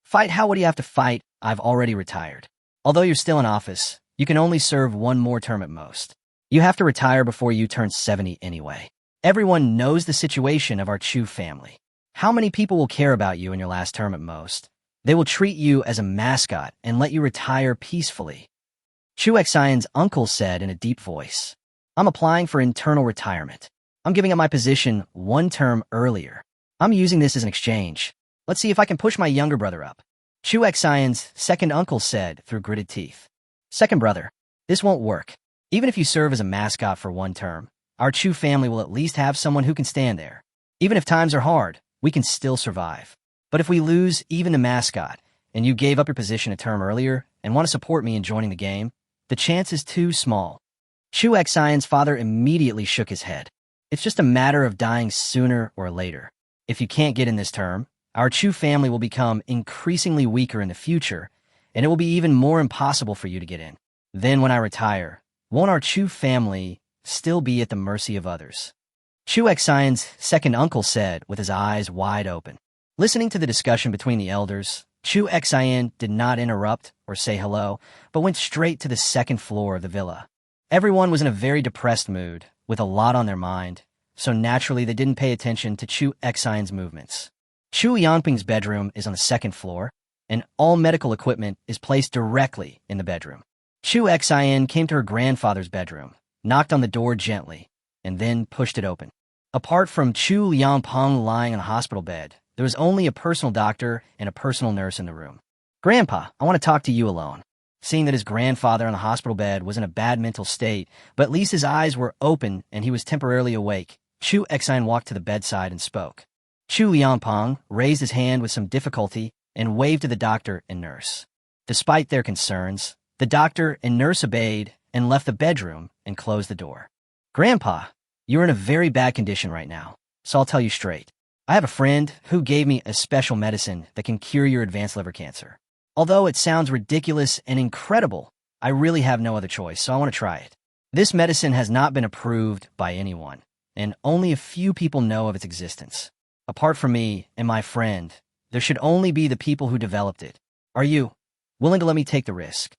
Fight? How would you have to fight? I've already retired. Although you're still in office, you can only serve 1 more term at most. You have to retire before you turn 70 anyway. Everyone knows the situation of our Chu family. How many people will care about you in your last term at most? They will treat you as a mascot and let you retire peacefully. Chu Xian's uncle said in a deep voice, I'm applying for internal retirement. I'm giving up my position 1 term earlier. I'm using this as an exchange. Let's see if I can push my younger brother up. Chu Xian's second uncle said through gritted teeth. Second brother, this won't work. Even if you serve as a mascot for 1 term, our Chu family will at least have someone who can stand there. Even if times are hard, we can still survive. But if we lose even the mascot, and you gave up your position a term earlier and want to support me in joining the game, the chance is too small. Chu Xian's father immediately shook his head. It's just a matter of dying sooner or later. If you can't get in this term, our Chu family will become increasingly weaker in the future, and it will be even more impossible for you to get in. Then when I retire, won't our Chu family still be at the mercy of others? Chu Xian's second uncle said with his eyes wide open. Listening to the discussion between the elders, Chu Xian did not interrupt or say hello, but went straight to the 2nd floor of the villa. Everyone was in a very depressed mood, with a lot on their mind, so naturally they didn't pay attention to Chu Xian's movements. Chu Yangping's bedroom is on the 2nd floor, and all medical equipment is placed directly in the bedroom. Chu Xian came to her grandfather's bedroom, knocked on the door gently, and then pushed it open. Apart from Chu Yangping lying on a hospital bed, there was only a personal doctor and a personal nurse in the room. Grandpa, I want to talk to you alone. Seeing that his grandfather on the hospital bed was in a bad mental state, but at least his eyes were open and he was temporarily awake, Chu Xian walked to the bedside and spoke. Chu Yangping raised his hand with some difficulty and waved to the doctor and nurse. Despite their concerns, the doctor and nurse obeyed and left the bedroom and closed the door. Grandpa, you're in a very bad condition right now, so I'll tell you straight. I have a friend who gave me a special medicine that can cure your advanced liver cancer. Although it sounds ridiculous and incredible, I really have no other choice, so I want to try it. This medicine has not been approved by anyone, and only a few people know of its existence. Apart from me and my friend, there should only be the people who developed it. Are you willing to let me take the risk?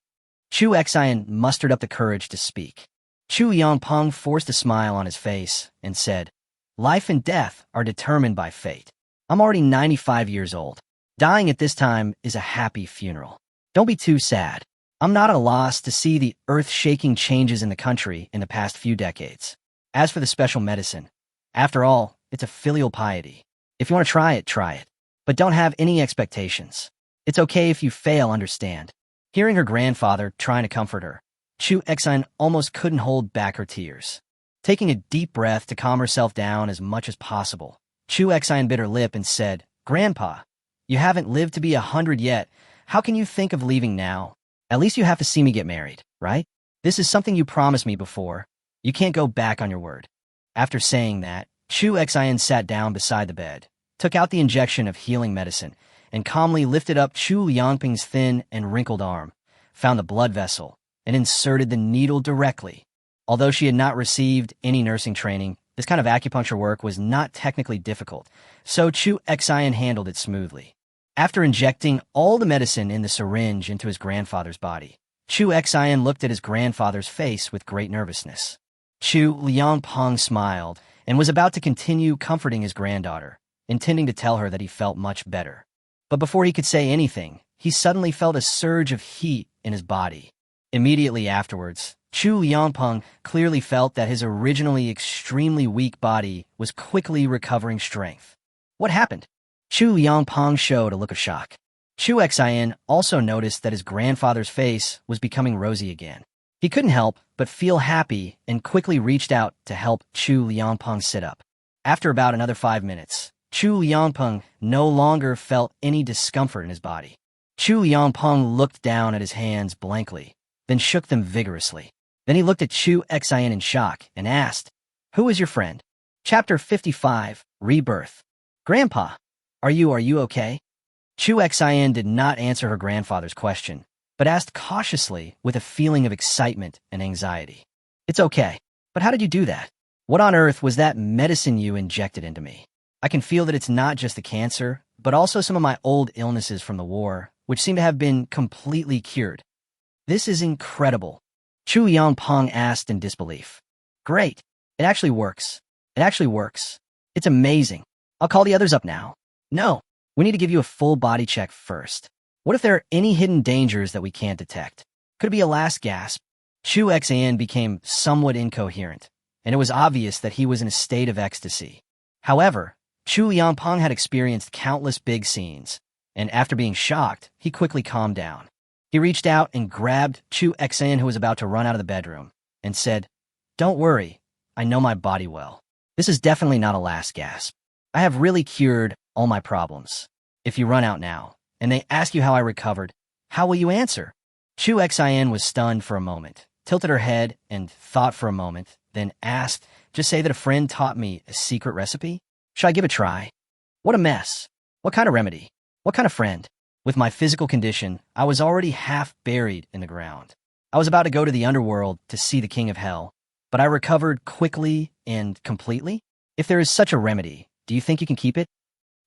Chu Xian mustered up the courage to speak. Chu Yangping forced a smile on his face and said, Life and death are determined by fate. I'm already 95 years old. Dying at this time is a happy funeral. Don't be too sad. I'm not at a loss to see the earth-shaking changes in the country in the past few decades. As for the special medicine, after all, it's a filial piety. If you want to try it. But don't have any expectations. It's okay if you fail, understand. Hearing her grandfather trying to comfort her, Chu Xian almost couldn't hold back her tears. Taking a deep breath to calm herself down as much as possible, Chu Xian bit her lip and said, Grandpa, you haven't lived to be 100 yet. How can you think of leaving now? At least you have to see me get married, right? This is something you promised me before. You can't go back on your word. After saying that, Chu Xian sat down beside the bed, took out the injection of healing medicine, and calmly lifted up Chu Yangping's thin and wrinkled arm, found the blood vessel, and inserted the needle directly. Although she had not received any nursing training, This kind of acupuncture work was not technically difficult, so Chu Xian handled it smoothly. After injecting all the medicine in the syringe into his grandfather's body, Chu Xian looked at his grandfather's face with great nervousness. Chu Liangpeng smiled and was about to continue comforting his granddaughter, intending to tell her that he felt much better. But before he could say anything, he suddenly felt a surge of heat in his body. Immediately afterwards, Chu Liangpeng clearly felt that his originally extremely weak body was quickly recovering strength. What happened? Chu Liangpeng showed a look of shock. Chu Xian also noticed that his grandfather's face was becoming rosy again. He couldn't help but feel happy and quickly reached out to help Chu Liangpeng sit up. After about another 5 minutes, Chu Liangpeng no longer felt any discomfort in his body. Chu Liangpeng looked down at his hands blankly, then shook them vigorously. Then he looked at Chu Xian in shock and asked, "Who is your friend?" Chapter 55, Rebirth. Grandpa, are you okay? Chu Xian did not answer her grandfather's question, but asked cautiously with a feeling of excitement and anxiety. "It's okay, but how did you do that? What on earth was that medicine you injected into me? I can feel that it's not just the cancer, but also some of my old illnesses from the war, which seem to have been completely cured." "This is incredible," Chu Yangpeng asked in disbelief. "Great. It actually works. It actually works. It's amazing. I'll call the others up now." "No, we need to give you a full body check first. What if there are any hidden dangers that we can't detect? Could it be a last gasp?" Chu Xian became somewhat incoherent, and it was obvious that he was in a state of ecstasy. However, Chu Yangpeng had experienced countless big scenes, and after being shocked, he quickly calmed down. He reached out and grabbed Chu Xian, who was about to run out of the bedroom, and said, "Don't worry, I know my body well. This is definitely not a last gasp. I have really cured all my problems. If you run out now, and they ask you how I recovered, how will you answer?" Chu Xian was stunned for a moment, tilted her head, and thought for a moment, then asked, "Just say that a friend taught me a secret recipe? Should I give it a try? What a mess. What kind of remedy? What kind of friend? With my physical condition, I was already half buried in the ground. I was about to go to the underworld to see the king of hell, but I recovered quickly and completely. If there is such a remedy, do you think you can keep it?"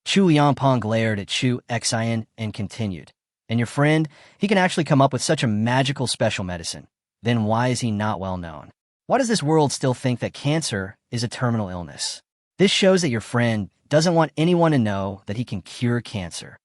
Chu Yangpeng glared at Chu Xian and continued, "And your friend, he can actually come up with such a magical special medicine. Then why is he not well known? Why does this world still think that cancer is a terminal illness? This shows that your friend doesn't want anyone to know that he can cure cancer.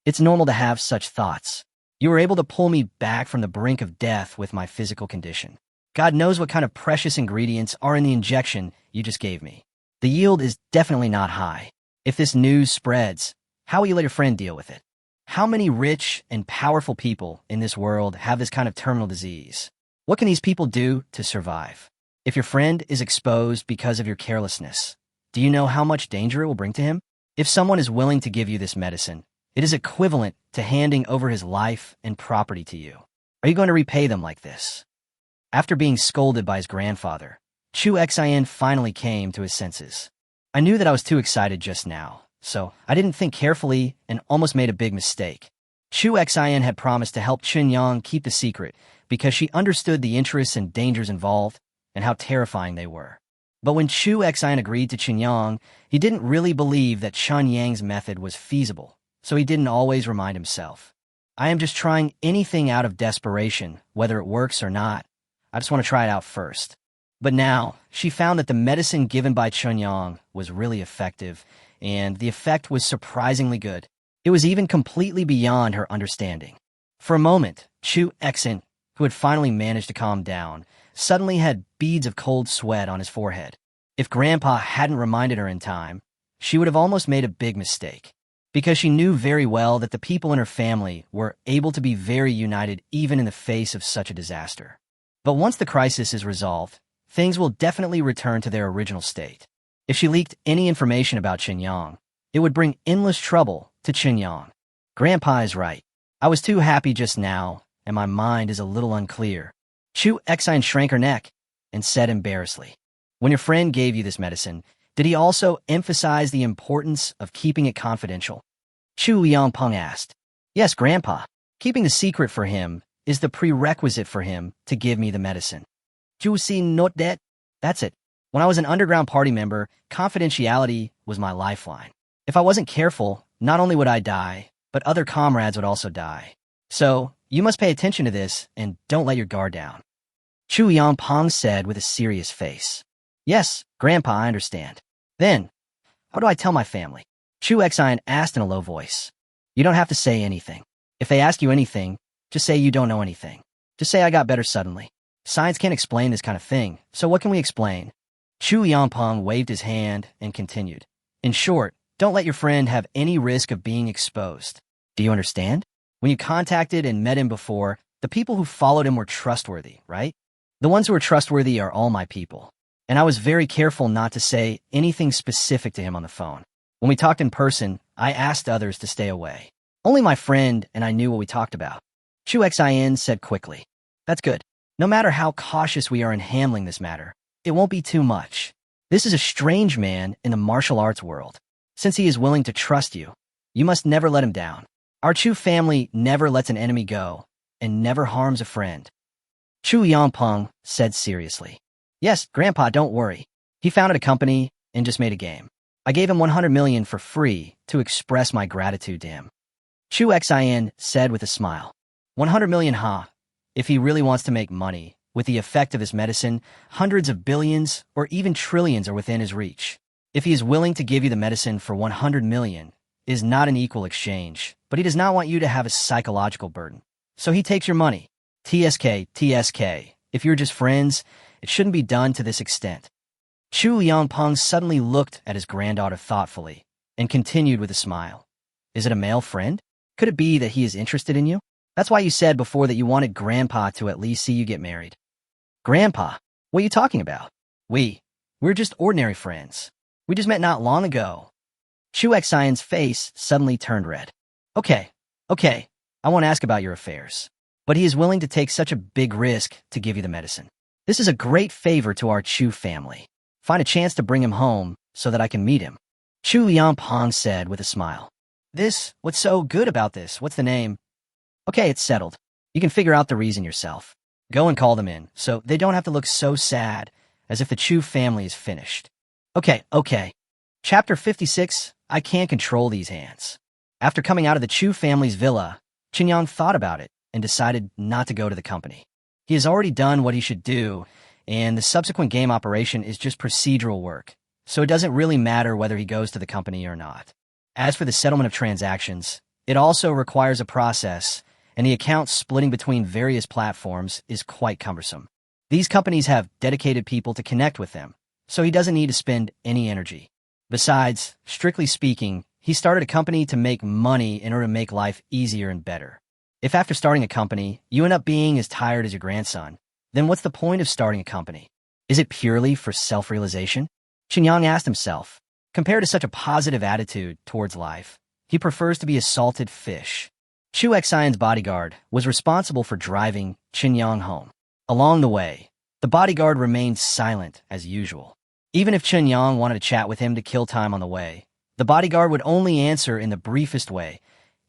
It's normal to have such thoughts. You were able to pull me back from the brink of death with my physical condition. God knows what kind of precious ingredients are in the injection you just gave me. The yield is definitely not high. If this news spreads, how will you let your friend deal with it? How many rich and powerful people in this world have this kind of terminal disease? What can these people do to survive? If your friend is exposed because of your carelessness, do you know how much danger it will bring to him? If someone is willing to give you this medicine, it is equivalent to handing over his life and property to you. Are you going to repay them like this?" After being scolded by his grandfather, Chu Xian finally came to his senses. "I knew that I was too excited just now, so I didn't think carefully and almost made a big mistake." Chu Xian had promised to help Qinyang keep the secret because she understood the interests and dangers involved and how terrifying they were. But when Chu Xian agreed to Qinyang, he didn't really believe that Chun Yang's method was feasible, so he didn't always remind himself. "I am just trying anything out of desperation, whether it works or not. I just want to try it out first." But now, she found that the medicine given by Chunyang was really effective, and the effect was surprisingly good. It was even completely beyond her understanding. For a moment, Chu Xian, who had finally managed to calm down, suddenly had beads of cold sweat on his forehead. If Grandpa hadn't reminded her in time, she would have almost made a big mistake, because she knew very well that the people in her family were able to be very united even in the face of such a disaster. But once the crisis is resolved, things will definitely return to their original state. If she leaked any information about Qinyang, it would bring endless trouble to Qinyang. Grandpa is right. I was too happy just now, and my mind is a little unclear. Chu Xian shrank her neck and said embarrassedly, "When your friend gave you this medicine, did he also emphasize the importance of keeping it confidential?" Chu Yangpeng asked. "Yes, Grandpa. Keeping the secret for him is the prerequisite for him to give me the medicine." "Ju si not that?" "That's it. When I was an underground party member, confidentiality was my lifeline. If I wasn't careful, not only would I die, but other comrades would also die. So, you must pay attention to this and don't let your guard down. Chu Yangpeng said with a serious face. Yes, Grandpa, I understand. Then, how do I tell my family? Chu Xian asked in a low voice. You don't have to say anything. If they ask you anything, just say you don't know anything. Just say I got better suddenly. Science can't explain this kind of thing, so what can we explain? Chu Yangpeng waved his hand and continued. In short, don't let your friend have any risk of being exposed. Do you understand? When you contacted and met him before, the people who followed him were trustworthy, right? The ones who are trustworthy are all my people. And I was very careful not to say anything specific to him on the phone. When we talked in person, I asked others to stay away. Only my friend and I knew what we talked about. Chu Xian said quickly. That's good. No matter how cautious we are in handling this matter, it won't be too much. This is a strange man in the martial arts world. Since he is willing to trust you, you must never let him down. Our Chu family never lets an enemy go and never harms a friend. Chu Yangpeng said seriously. Yes, Grandpa, don't worry. He founded a company and just made a game. I gave him 100 million for free to express my gratitude to him. Chu Xian said with a smile. 100 million, huh? If he really wants to make money, with the effect of his medicine, hundreds of billions or even trillions are within his reach. If he is willing to give you the medicine for 100 million, it is not an equal exchange, but he does not want you to have a psychological burden. So he takes your money. TSK. If you're just friends, it shouldn't be done to this extent. Chu Yangpeng suddenly looked at his granddaughter thoughtfully and continued with a smile. Is it a male friend? Could it be that he is interested in you? That's why you said before that you wanted Grandpa to at least see you get married. Grandpa? What are you talking about? We're just ordinary friends. We just met not long ago. Chu Xian's face suddenly turned red. Okay, I won't ask about your affairs. But he is willing to take such a big risk to give you the medicine. This is a great favor to our Chu family. Find a chance to bring him home so that I can meet him. Chu Yangpeng said with a smile. What's so good about this? What's the name? Okay, it's settled. You can figure out the reason yourself. Go and call them in, so they don't have to look so sad, as if the Chu family is finished. Okay. Chapter 56, I can't control these hands. After coming out of the Chu family's villa, Qinyang thought about it and decided not to go to the company. He has already done what he should do, and the subsequent game operation is just procedural work, so it doesn't really matter whether he goes to the company or not. As for the settlement of transactions, it also requires a process, and the account splitting between various platforms is quite cumbersome. These companies have dedicated people to connect with them, so he doesn't need to spend any energy. Besides, strictly speaking, he started a company to make money in order to make life easier and better. If after starting a company, you end up being as tired as your grandson, then what's the point of starting a company? Is it purely for self-realization? Qinyang asked himself. Compared to such a positive attitude towards life, he prefers to be a salted fish. Chu Xian's bodyguard was responsible for driving Qinyang home. Along the way, the bodyguard remained silent as usual. Even if Qinyang wanted to chat with him to kill time on the way, the bodyguard would only answer in the briefest way,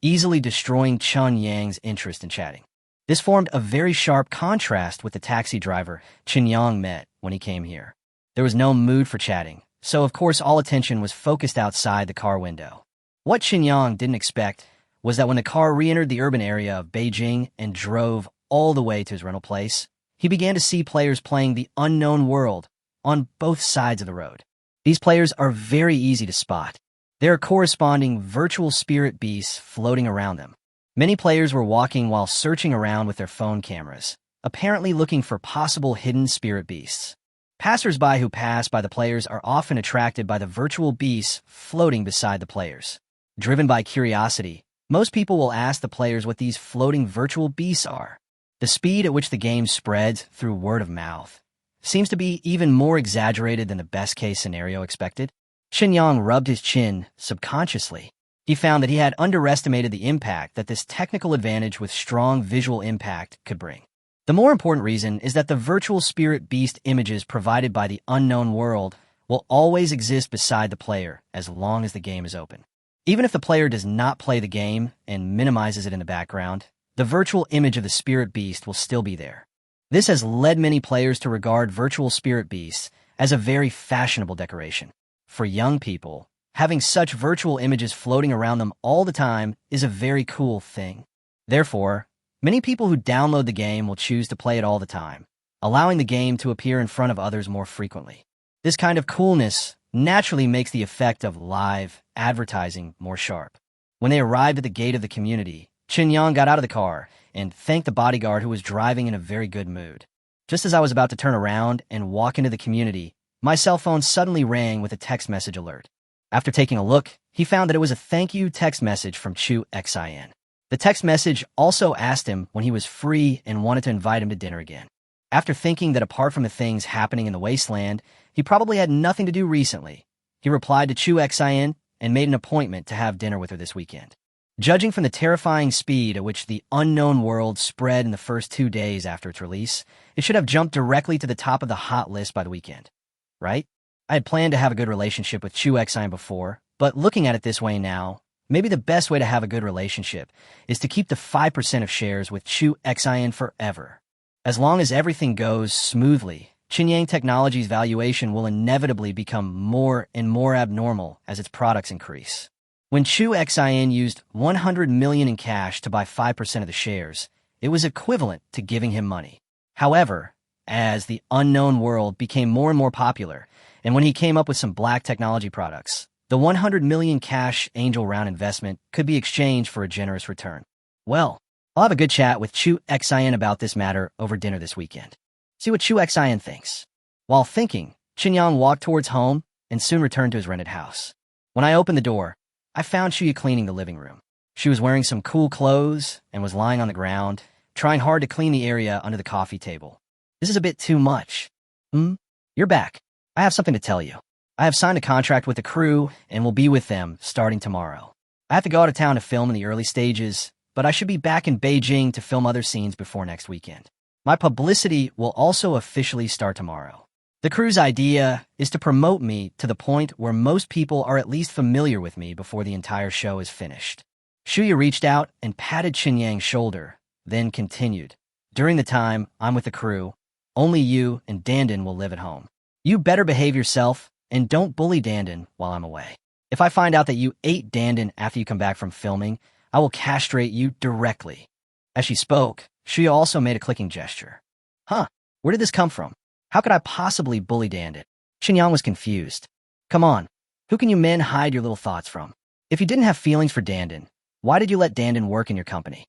easily destroying Chun Yang's interest in chatting. This formed a very sharp contrast with the taxi driver Qinyang met when he came here. There was no mood for chatting, so of course all attention was focused outside the car window. What Qinyang didn't expect was that when the car re-entered the urban area of Beijing and drove all the way to his rental place, he began to see players playing the unknown world on both sides of the road. These players are very easy to spot. There are corresponding virtual spirit beasts floating around them. Many players were walking while searching around with their phone cameras, apparently looking for possible hidden spirit beasts. Passers-by who pass by the players are often attracted by the virtual beasts floating beside the players. Driven by curiosity, most people will ask the players what these floating virtual beasts are. The speed at which the game spreads through word of mouth seems to be even more exaggerated than the best-case scenario expected. Qinyang rubbed his chin subconsciously. He found that he had underestimated the impact that this technical advantage with strong visual impact could bring. The more important reason is that the virtual spirit beast images provided by the unknown world will always exist beside the player as long as the game is open. Even if the player does not play the game and minimizes it in the background, the virtual image of the spirit beast will still be there. This has led many players to regard virtual spirit beasts as a very fashionable decoration. For young people, having such virtual images floating around them all the time is a very cool thing. Therefore, many people who download the game will choose to play it all the time, allowing the game to appear in front of others more frequently. This kind of coolness naturally makes the effect of live advertising more sharp. When they arrived at the gate of the community, Qinyang got out of the car and thanked the bodyguard who was driving in a very good mood. Just as I was about to turn around and walk into the community, my cell phone suddenly rang with a text message alert. After taking a look, he found that it was a thank you text message from Chu Xin. The text message also asked him when he was free and wanted to invite him to dinner again. After thinking that apart from the things happening in the wasteland, he probably had nothing to do recently, he replied to Chu Xin and made an appointment to have dinner with her this weekend. Judging from the terrifying speed at which the unknown world spread in the first 2 days after its release, it should have jumped directly to the top of the hot list by the weekend, right? I had planned to have a good relationship with Chu Xin before, but looking at it this way now, maybe the best way to have a good relationship is to keep the 5% of shares with Chu Xin forever. As long as everything goes smoothly, Qinyang Technology's valuation will inevitably become more and more abnormal as its products increase. When Chu Xin used 100 million in cash to buy 5% of the shares, it was equivalent to giving him money. However, as the unknown world became more and more popular, and when he came up with some black technology products, the 100 million cash angel round investment could be exchanged for a generous return. Well, I'll have a good chat with Chu Xin about this matter over dinner this weekend. See what Chu Xin thinks. While thinking, Qinyang walked towards home and soon returned to his rented house. When I opened the door, I found Shuya cleaning the living room. She was wearing some cool clothes and was lying on the ground, trying hard to clean the area under the coffee table. This is a bit too much. You're back. I have something to tell you. I have signed a contract with the crew and will be with them starting tomorrow. I have to go out of town to film in the early stages, but I should be back in Beijing to film other scenes before next weekend. My publicity will also officially start tomorrow. The crew's idea is to promote me to the point where most people are at least familiar with me before the entire show is finished. Shuya reached out and patted Qinyang's shoulder, then continued. During the time I'm with the crew, only you and Dandan will live at home. You better behave yourself and don't bully Dandan while I'm away. If I find out that you ate Dandan after you come back from filming, I will castrate you directly. As she spoke, Shuya also made a clicking gesture. Where did this come from? How could I possibly bully Dandan? Qinyang was confused. Come on, who can you men hide your little thoughts from? If you didn't have feelings for Dandan, why did you let Dandan work in your company?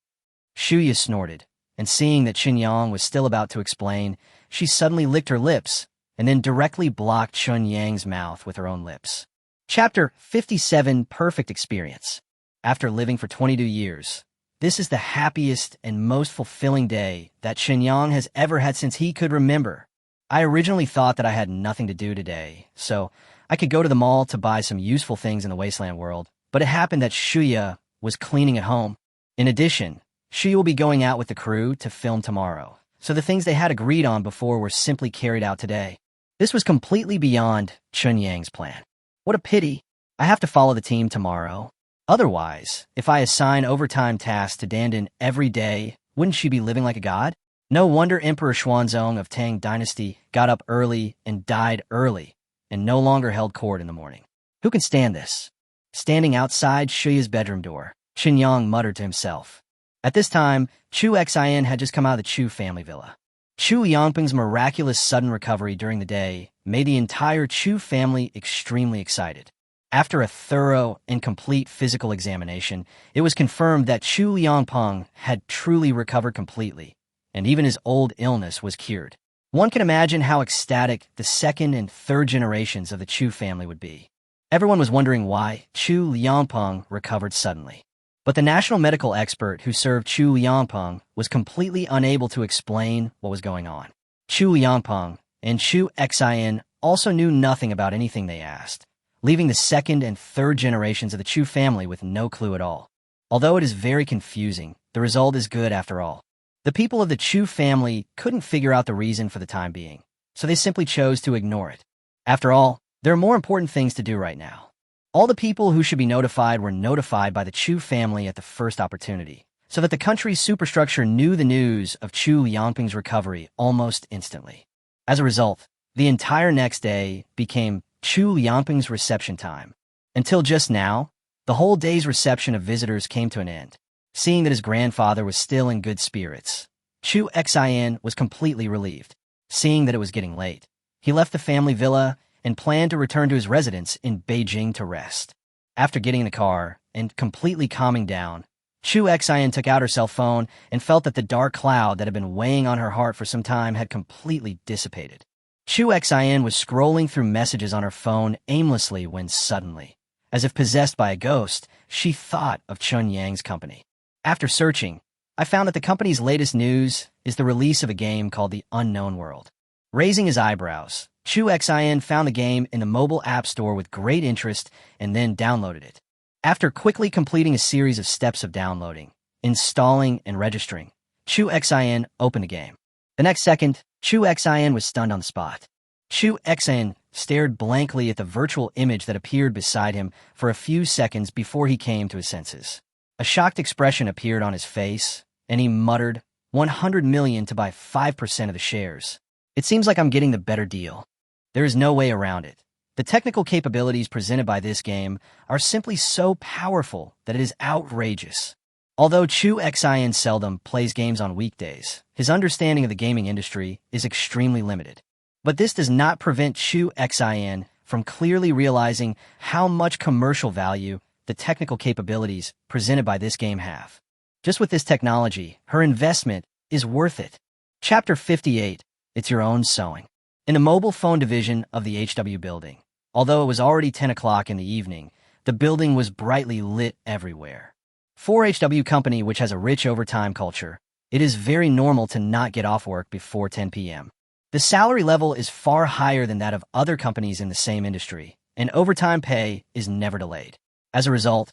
Shuya snorted, and seeing that Qinyang was still about to explain, she suddenly licked her lips and then directly blocked Qinyang's mouth with her own lips. Chapter 57 Perfect Experience. After living for 22 years, this is the happiest and most fulfilling day that Qinyang has ever had since he could remember. I originally thought that I had nothing to do today, so I could go to the mall to buy some useful things in the wasteland world, but it happened that Shuya was cleaning at home. In addition, Shuya will be going out with the crew to film tomorrow, so the things they had agreed on before were simply carried out today. This was completely beyond Qinyang's plan. What a pity. I have to follow the team tomorrow. Otherwise, if I assign overtime tasks to Dandan every day, wouldn't she be living like a god? No wonder Emperor Xuanzong of Tang Dynasty got up early and died early, and no longer held court in the morning. Who can stand this? Standing outside Shuya's bedroom door, Qinyang muttered to himself. At this time, Chu Xin had just come out of the Chu family villa. Chu Yangping's miraculous sudden recovery during the day made the entire Chu family extremely excited. After a thorough and complete physical examination, it was confirmed that Chu Yangping had truly recovered completely, and even his old illness was cured. One can imagine how ecstatic the second and third generations of the Chu family would be. Everyone was wondering why Chu Liangpeng recovered suddenly. But the national medical expert who served Chu Liangpeng was completely unable to explain what was going on. Chu Liangpeng and Chu Xin also knew nothing about anything they asked, leaving the second and third generations of the Chu family with no clue at all. Although it is very confusing, the result is good after all. The people of the Chu family couldn't figure out the reason for the time being, so they simply chose to ignore it. After all, there are more important things to do right now. All the people who should be notified were notified by the Chu family at the first opportunity, so that the country's superstructure knew the news of Chu Yangping's recovery almost instantly. As a result, The entire next day became Chu Liangping's reception time. Until just now, the whole day's reception of visitors came to an end. Seeing that his grandfather was still in good spirits, Chu Xin was completely relieved. Seeing that it was getting late, he left the family villa and planned to return to his residence in Beijing to rest. After getting in the car and completely calming down, Chu Xin took out her cell phone and felt that the dark cloud that had been weighing on her heart for some time had completely dissipated. Chu Xin was scrolling through messages on her phone aimlessly when suddenly, as if possessed by a ghost, she thought of Chun Yang's company. After searching, I found that the company's latest news is the release of a game called The Unknown World. Raising his eyebrows, Chu Xin found the game in the mobile app store with great interest and then downloaded it. After quickly completing a series of steps of downloading, installing, and registering, Chu Xin opened the game. The next second, Chu Xin was stunned on the spot. Chu Xin stared blankly at the virtual image that appeared beside him for a few seconds before he came to his senses. A shocked expression appeared on his face, and he muttered, 100 million to buy 5% of the shares. It seems like I'm getting the better deal. There is no way around it. The technical capabilities presented by this game are simply so powerful that it is outrageous. Although Chu Xin seldom plays games on weekdays, his understanding of the gaming industry is extremely limited. But this does not prevent Chu Xin from clearly realizing how much commercial value the technical capabilities presented by this game have. Just with this technology, her investment is worth it. Chapter 58, It's Your Own Sewing. In the mobile phone division of the HW building, although it was already 10 o'clock in the evening, the building was brightly lit everywhere. For HW company, which has a rich overtime culture, it is very normal to not get off work before 10 p.m. The salary level is far higher than that of other companies in the same industry, and overtime pay is never delayed. As a result,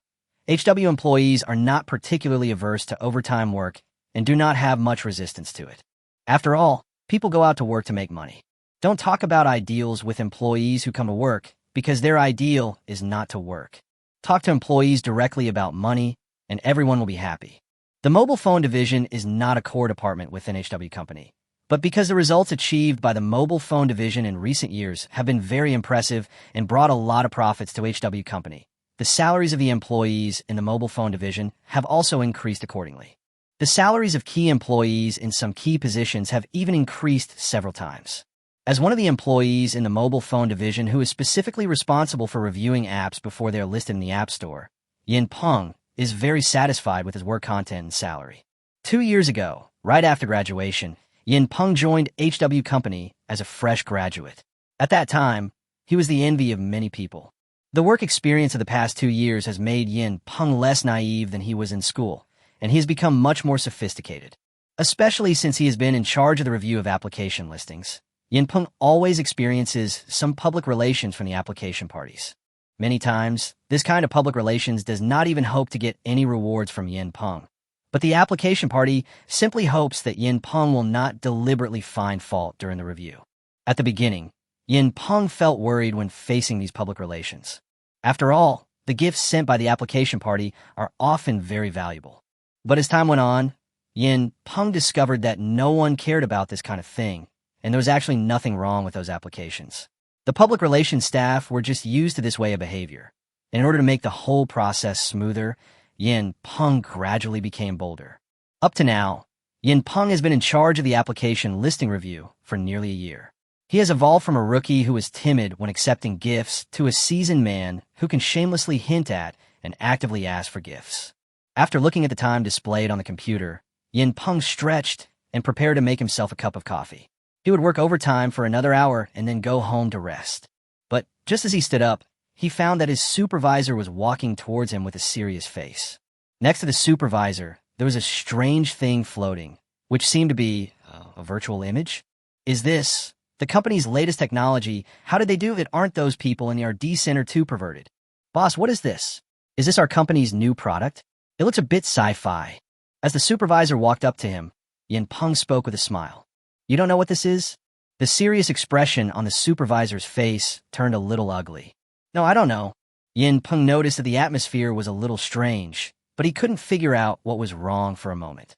HW employees are not particularly averse to overtime work and do not have much resistance to it. After all, people go out to work to make money. Don't talk about ideals with employees who come to work because their ideal is not to work. Talk to employees directly about money, and everyone will be happy. The mobile phone division is not a core department within HW company, but because the results achieved by the mobile phone division in recent years have been very impressive and brought a lot of profits to HW company, the salaries of the employees in the mobile phone division have also increased accordingly. The salaries of key employees in some key positions have even increased several times. As one of the employees in the mobile phone division who is specifically responsible for reviewing apps before they are listed in the App Store, Yin Peng is very satisfied with his work content and salary. 2 years ago, right after graduation, Yin Peng joined HW company as a fresh graduate. At that time, he was the envy of many people. The work experience of the past 2 years has made Yin Peng less naive than he was in school, and he has become much more sophisticated. Especially since he has been in charge of the review of application listings, Yin Peng always experiences some public relations from the application parties. Many times, this kind of public relations does not even hope to get any rewards from Yin Peng. But the application party simply hopes that Yin Peng will not deliberately find fault during the review. At the beginning, Yin Peng felt worried when facing these public relations. After all, the gifts sent by the application party are often very valuable. But as time went on, Yin Peng discovered that no one cared about this kind of thing, and there was actually nothing wrong with those applications. The public relations staff were just used to this way of behavior. In order to make the whole process smoother, Yin Peng gradually became bolder. Up to now, Yin Peng has been in charge of the application listing review for nearly a year. He has evolved from a rookie who was timid when accepting gifts to a seasoned man who can shamelessly hint at and actively ask for gifts. After looking at the time displayed on the computer, Yin Peng stretched and prepared to make himself a cup of coffee. He would work overtime for another hour and then go home to rest. But just as he stood up, he found that his supervisor was walking towards him with a serious face. Next to the supervisor, there was a strange thing floating, which seemed to be a virtual image. Is this the company's latest technology? How did they do it? Aren't those people in the R&D center too perverted? Boss, what is this? Is this our company's new product? It looks a bit sci-fi. As the supervisor walked up to him, Yin Peng spoke with a smile. You don't know what this is? The serious expression on the supervisor's face turned a little ugly. No, I don't know. Yin Peng noticed that the atmosphere was a little strange, but he couldn't figure out what was wrong for a moment.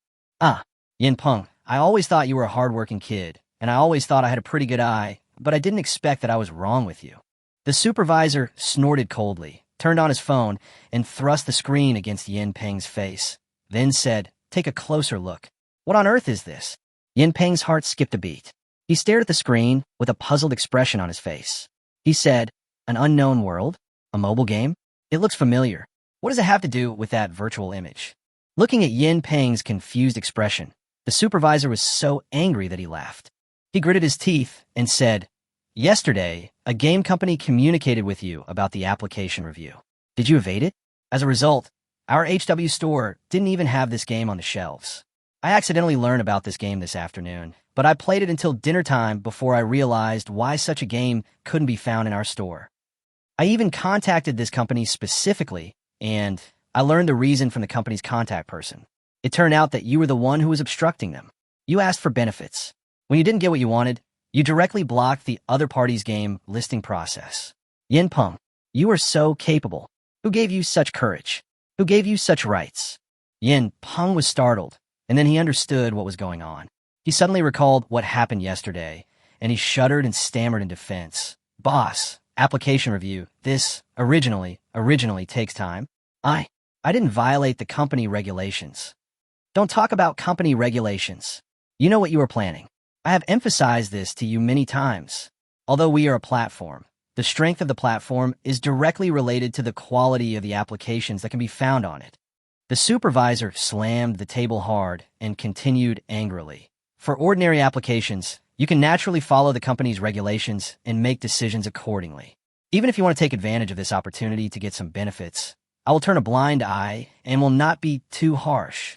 Yin Peng, I always thought you were a hardworking kid, and I always thought I had a pretty good eye but I didn't expect that I was wrong with you." The supervisor snorted coldly, turned on his phone, and thrust the screen against Yin Peng's face, then said, "Take a closer look. What on earth is this?" Yin Peng's heart skipped a beat. He stared at the screen with a puzzled expression on his face. He said, "An unknown world? A mobile game? It looks familiar. What does it have to do with that virtual image?" Looking at Yin Peng's confused expression, the supervisor was so angry that he laughed. He gritted his teeth and said, "Yesterday, a game company communicated with you about the application review. Did you evade it? As a result, our HW store didn't even have this game on the shelves. I accidentally learned about this game this afternoon, but I played it until dinner time before I realized why such a game couldn't be found in our store. I even contacted this company specifically, and I learned the reason from the company's contact person. It turned out that you were the one who was obstructing them. You asked for benefits. When you didn't get what you wanted, you directly blocked the other party's game listing process. Yin Peng, you are so capable. Who gave you such courage? Who gave you such rights?" Yin Peng was startled, and then he understood what was going on. He suddenly recalled what happened yesterday, and he shuddered and stammered in defense. "Boss, application review. This originally takes time. I didn't violate the company regulations." "Don't talk about company regulations. You know what you were planning. I have emphasized this to you many times. Although we are a platform, the strength of the platform is directly related to the quality of the applications that can be found on it." The supervisor slammed the table hard and continued angrily. "For ordinary applications, you can naturally follow the company's regulations and make decisions accordingly. Even if you want to take advantage of this opportunity to get some benefits, I will turn a blind eye and will not be too harsh.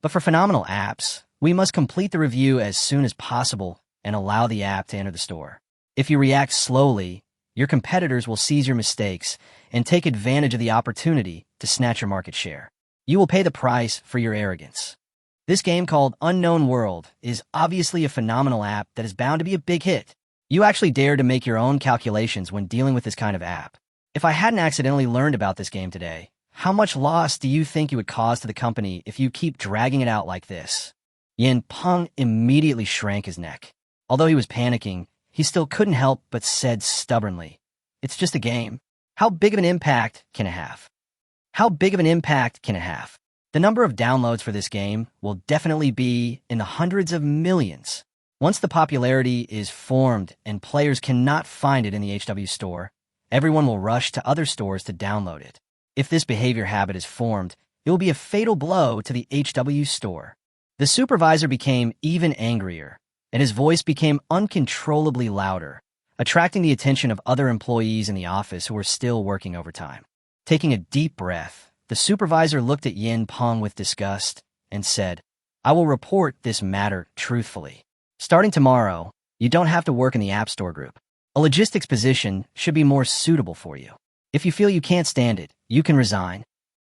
But for phenomenal apps, we must complete the review as soon as possible and allow the app to enter the store. If you react slowly, your competitors will seize your mistakes and take advantage of the opportunity to snatch your market share. You will pay the price for your arrogance. This game called Unknown World is obviously a phenomenal app that is bound to be a big hit. You actually dare to make your own calculations when dealing with this kind of app. If I hadn't accidentally learned about this game today, how much loss do you think you would cause to the company if you keep dragging it out like this?" Yin Peng immediately shrank his neck. Although he was panicking, he still couldn't help but said stubbornly, "It's just a game. How big of an impact can it have? How big of an impact can it have? The number of downloads for this game will definitely be in the hundreds of millions. Once the popularity is formed and players cannot find it in the HW store, everyone will rush to other stores to download it. If this behavior habit is formed, it will be a fatal blow to the HW store." The supervisor became even angrier, and his voice became uncontrollably louder, attracting the attention of other employees in the office who were still working overtime. Taking a deep breath, the supervisor looked at Yin Peng with disgust and said, "I will report this matter truthfully. Starting tomorrow, you don't have to work in the App Store group. A logistics position should be more suitable for you. If you feel you can't stand it, you can resign."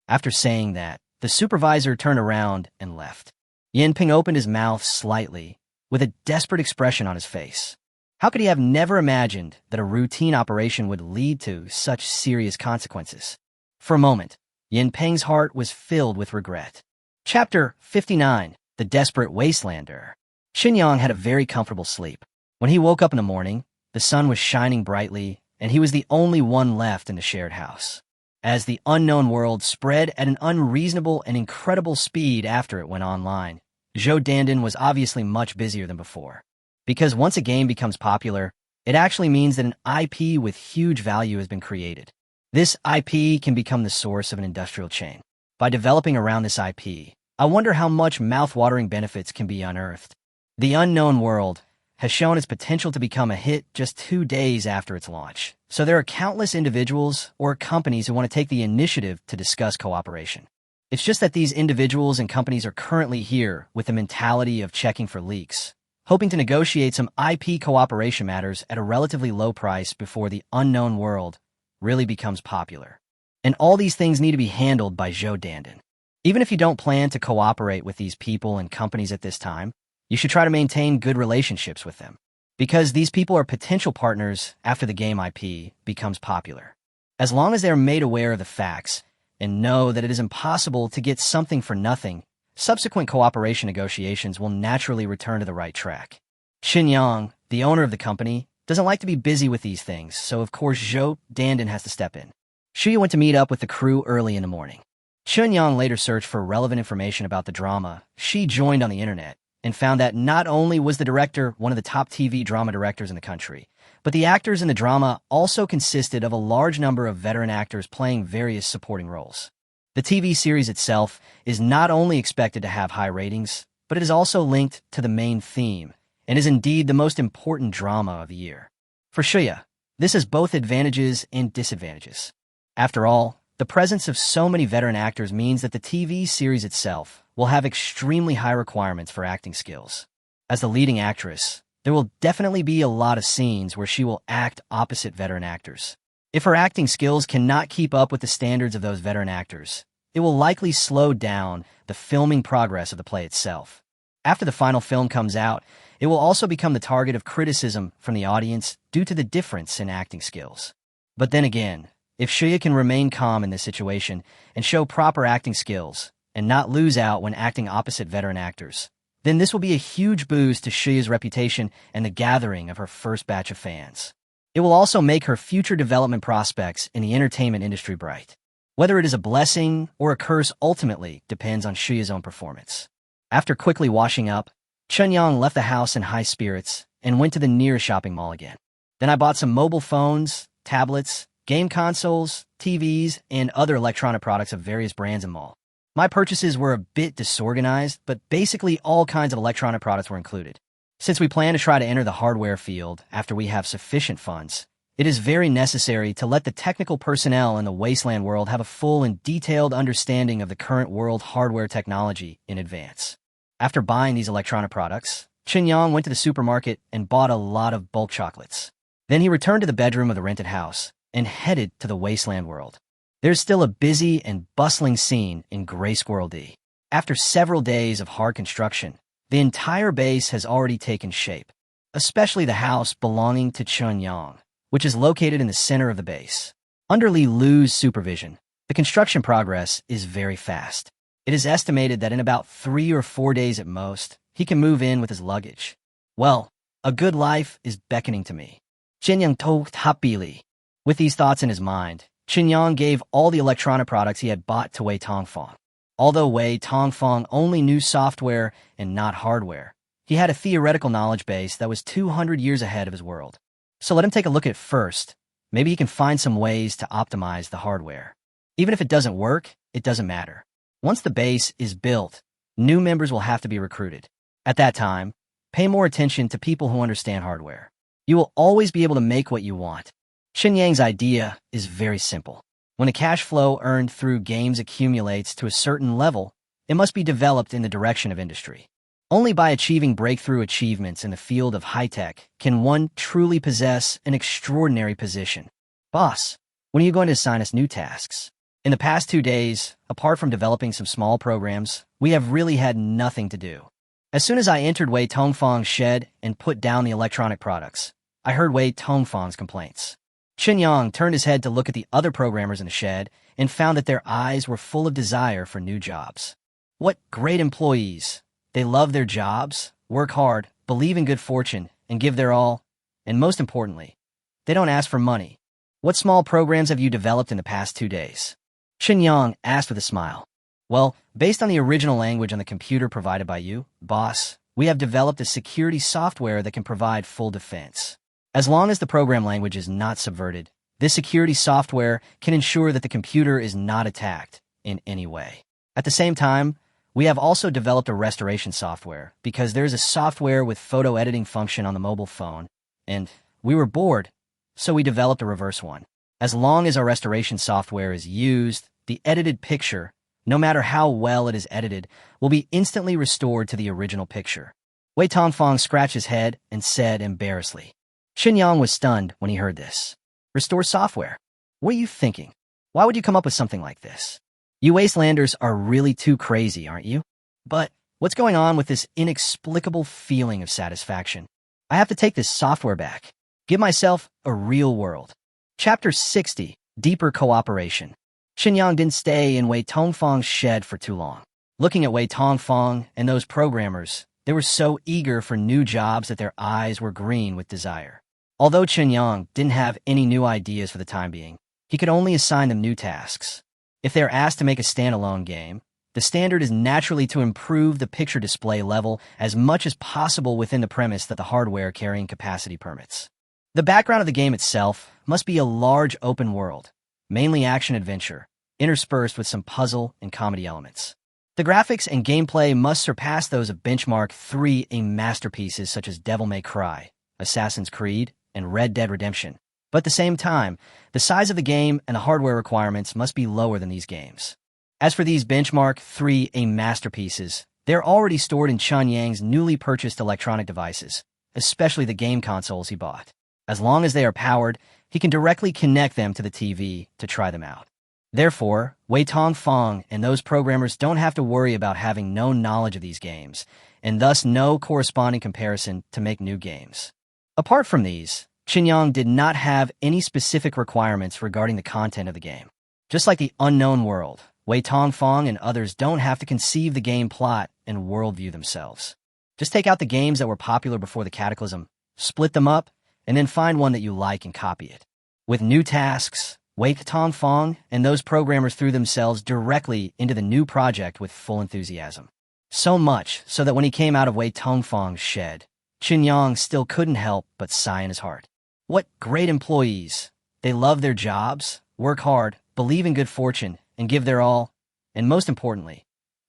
After saying that, the supervisor turned around and left. Yin Peng opened his mouth slightly, with a desperate expression on his face. How could he have never imagined that a routine operation would lead to such serious consequences? For a moment, Yin Peng's heart was filled with regret. Chapter 59, The Desperate Wastelander. Xinyang had a very comfortable sleep. When he woke up in the morning, the sun was shining brightly, and he was the only one left in the shared house. As the unknown world spread at an unreasonable and incredible speed after it went online, Zhou Dandan was obviously much busier than before. Because once a game becomes popular, it actually means that an IP with huge value has been created. This IP can become the source of an industrial chain. By developing around this IP, I wonder how much mouth-watering benefits can be unearthed. The Unknown World has shown its potential to become a hit just 2 days after its launch. So there are countless individuals or companies who want to take the initiative to discuss cooperation. It's just that these individuals and companies are currently here with the mentality of checking for leaks, hoping to negotiate some IP cooperation matters at a relatively low price before the Unknown World really becomes popular. And all these things need to be handled by Zhou Dandan. Even if you don't plan to cooperate with these people and companies at this time, you should try to maintain good relationships with them, because these people are potential partners after the game IP becomes popular. As long as they are made aware of the facts and know that it is impossible to get something for nothing, subsequent cooperation negotiations will naturally return to the right track. Xinyang, the owner of the company, doesn't like to be busy with these things, so of course Zhou Dandan has to step in. Shuya went to meet up with the crew early in the morning. Chunyang later searched for relevant information about the drama. She joined on the internet and found that not only was the director one of the top TV drama directors in the country, but the actors in the drama also consisted of a large number of veteran actors playing various supporting roles. The TV series itself is not only expected to have high ratings, but it is also linked to the main theme, and is indeed the most important drama of the year. For Shuya, this has both advantages and disadvantages. After all, the presence of so many veteran actors means that the TV series itself will have extremely high requirements for acting skills. As the leading actress, there will definitely be a lot of scenes where she will act opposite veteran actors. If her acting skills cannot keep up with the standards of those veteran actors, it will likely slow down the filming progress of the play itself. After the final film comes out, it will also become the target of criticism from the audience due to the difference in acting skills. But then again, if Shuya can remain calm in this situation and show proper acting skills, and not lose out when acting opposite veteran actors, then this will be a huge boost to Shuya's reputation and the gathering of her first batch of fans. It will also make her future development prospects in the entertainment industry bright. Whether it is a blessing or a curse ultimately depends on Shuya's own performance. After quickly washing up, Chunyang left the house in high spirits and went to the nearest shopping mall again. Then I bought some mobile phones, tablets, game consoles, TVs, and other electronic products of various brands and mall. My purchases were a bit disorganized, but basically all kinds of electronic products were included. Since we plan to try to enter the hardware field after we have sufficient funds, it is very necessary to let the technical personnel in the wasteland world have a full and detailed understanding of the current world hardware technology in advance. After buying these electronic products, Chunyang went to the supermarket and bought a lot of bulk chocolates. Then he returned to the bedroom of the rented house and headed to the wasteland world. There's still a busy and bustling scene in Gray Squirrel D. After several days of hard construction, the entire base has already taken shape, especially the house belonging to Chunyang, which is located in the center of the base. Under Li Lu's supervision, the construction progress is very fast. It is estimated that in about 3 or 4 days at most, he can move in with his luggage. Well, a good life is beckoning to me. Chunyang told happily. With these thoughts in his mind, Chunyang gave all the electronic products he had bought to Wei Tongfang. Although Wei Tongfang only knew software and not hardware, he had a theoretical knowledge base that was 200 years ahead of his world. So let him take a look at it first. Maybe he can find some ways to optimize the hardware. Even if it doesn't work, it doesn't matter. Once the base is built, new members will have to be recruited. At that time, pay more attention to people who understand hardware. You will always be able to make what you want. Chunyang's idea is very simple. When the cash flow earned through games accumulates to a certain level, it must be developed in the direction of industry. Only by achieving breakthrough achievements in the field of high-tech can one truly possess an extraordinary position. Boss, when are you going to assign us new tasks? In the past 2 days, apart from developing some small programs, we have really had nothing to do. As soon as I entered Wei Tongfang's shed and put down the electronic products, I heard Wei Tongfang's complaints. Chunyang turned his head to look at the other programmers in the shed and found that their eyes were full of desire for new jobs. What great employees! They love their jobs, work hard, believe in good fortune, and give their all. And most importantly, they don't ask for money. What small programs have you developed in the past 2 days? Chunyang asked with a smile. Well, based on the original language on the computer provided by you, boss, we have developed a security software that can provide full defense. As long as the program language is not subverted, this security software can ensure that the computer is not attacked in any way. At the same time, we have also developed a restoration software because there's a software with photo editing function on the mobile phone, and we were bored, so we developed a reverse one. As long as our restoration software is used, the edited picture, no matter how well it is edited, will be instantly restored to the original picture. Wei Tongfang scratched his head and said embarrassedly. Chunyang was stunned when he heard this. Restore software? What are you thinking? Why would you come up with something like this? You Wastelanders are really too crazy, aren't you? But what's going on with this inexplicable feeling of satisfaction? I have to take this software back. Give myself a real world. Chapter 60, Deeper Cooperation. Chunyang didn't stay in Wei Tongfang's shed for too long. Looking at Wei Tongfang and those programmers, they were so eager for new jobs that their eyes were green with desire. Although Chunyang didn't have any new ideas for the time being, he could only assign them new tasks. If they are asked to make a standalone game, the standard is naturally to improve the picture display level as much as possible within the premise that the hardware carrying capacity permits. The background of the game itself must be a large open world, mainly action-adventure, interspersed with some puzzle and comedy elements. The graphics and gameplay must surpass those of benchmark 3A masterpieces such as Devil May Cry, Assassin's Creed, and Red Dead Redemption. But at the same time, the size of the game and the hardware requirements must be lower than these games. As for these benchmark 3A masterpieces, they're already stored in Chunyang's newly purchased electronic devices, especially the game consoles he bought. As long as they are powered, he can directly connect them to the TV to try them out. Therefore, Wei Tongfang and those programmers don't have to worry about having no knowledge of these games, and thus no corresponding comparison to make new games. Apart from these, Chunyang did not have any specific requirements regarding the content of the game. Just like the unknown world, Wei Tongfang and others don't have to conceive the game plot and worldview themselves. Just take out the games that were popular before the Cataclysm, split them up, and then find one that you like and copy it. With new tasks, Wei Tongfang and those programmers threw themselves directly into the new project with full enthusiasm. So much so that when he came out of Wei Tongfang's shed, Chunyang still couldn't help but sigh in his heart. What great employees! They love their jobs, work hard, believe in good fortune, and give their all, and most importantly,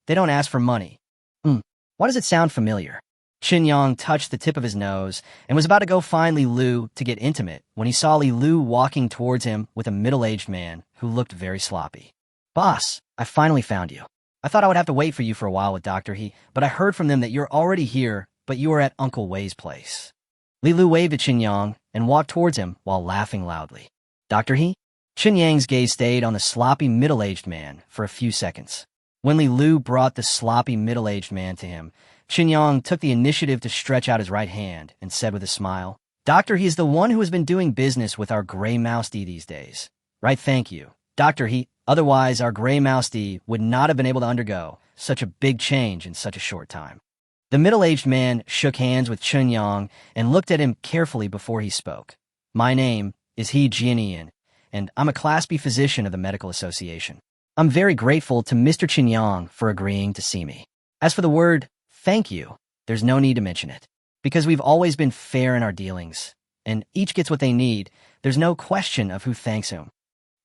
they don't ask for money. Why does it sound familiar? Chunyang touched the tip of his nose and was about to go find Li Lu to get intimate when he saw Li Lu walking towards him with a middle-aged man who looked very sloppy. Boss, I finally found you. I thought I would have to wait for you for a while with Dr. He, but I heard from them that you're already here, but you are at Uncle Wei's place. Li Lu waved at Chunyang and walked towards him while laughing loudly. Dr. He? Chunyang's gaze stayed on the sloppy middle-aged man for a few seconds. When Li Lu brought the sloppy middle-aged man to him, Chunyang took the initiative to stretch out his right hand and said with a smile, Doctor, he is the one who has been doing business with our Gray Mouse D these days. Right, thank you. Dr. He, otherwise our Gray Mouse D would not have been able to undergo such a big change in such a short time. The middle-aged man shook hands with Chunyang and looked at him carefully before he spoke. My name is He Jianian, and I'm a Class B physician of the Medical Association. I'm very grateful to Mr. Chunyang for agreeing to see me. As for the word thank you, there's no need to mention it, because we've always been fair in our dealings, and each gets what they need. There's no question of who thanks whom.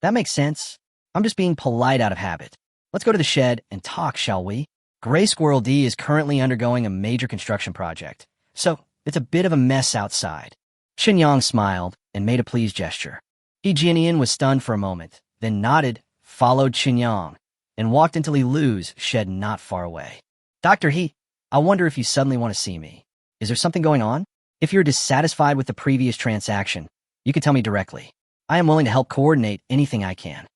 That makes sense. I'm just being polite out of habit. Let's go to the shed and talk, shall we? Gray Squirrel D is currently undergoing a major construction project, so it's a bit of a mess outside. Chunyang smiled and made a pleased gesture. He Jianian was stunned for a moment, then nodded, followed Chunyang, and walked into Li Lu's shed not far away. Dr. He, I wonder if you suddenly want to see me. Is there something going on? If you're dissatisfied with the previous transaction, you can tell me directly. I am willing to help coordinate anything I can.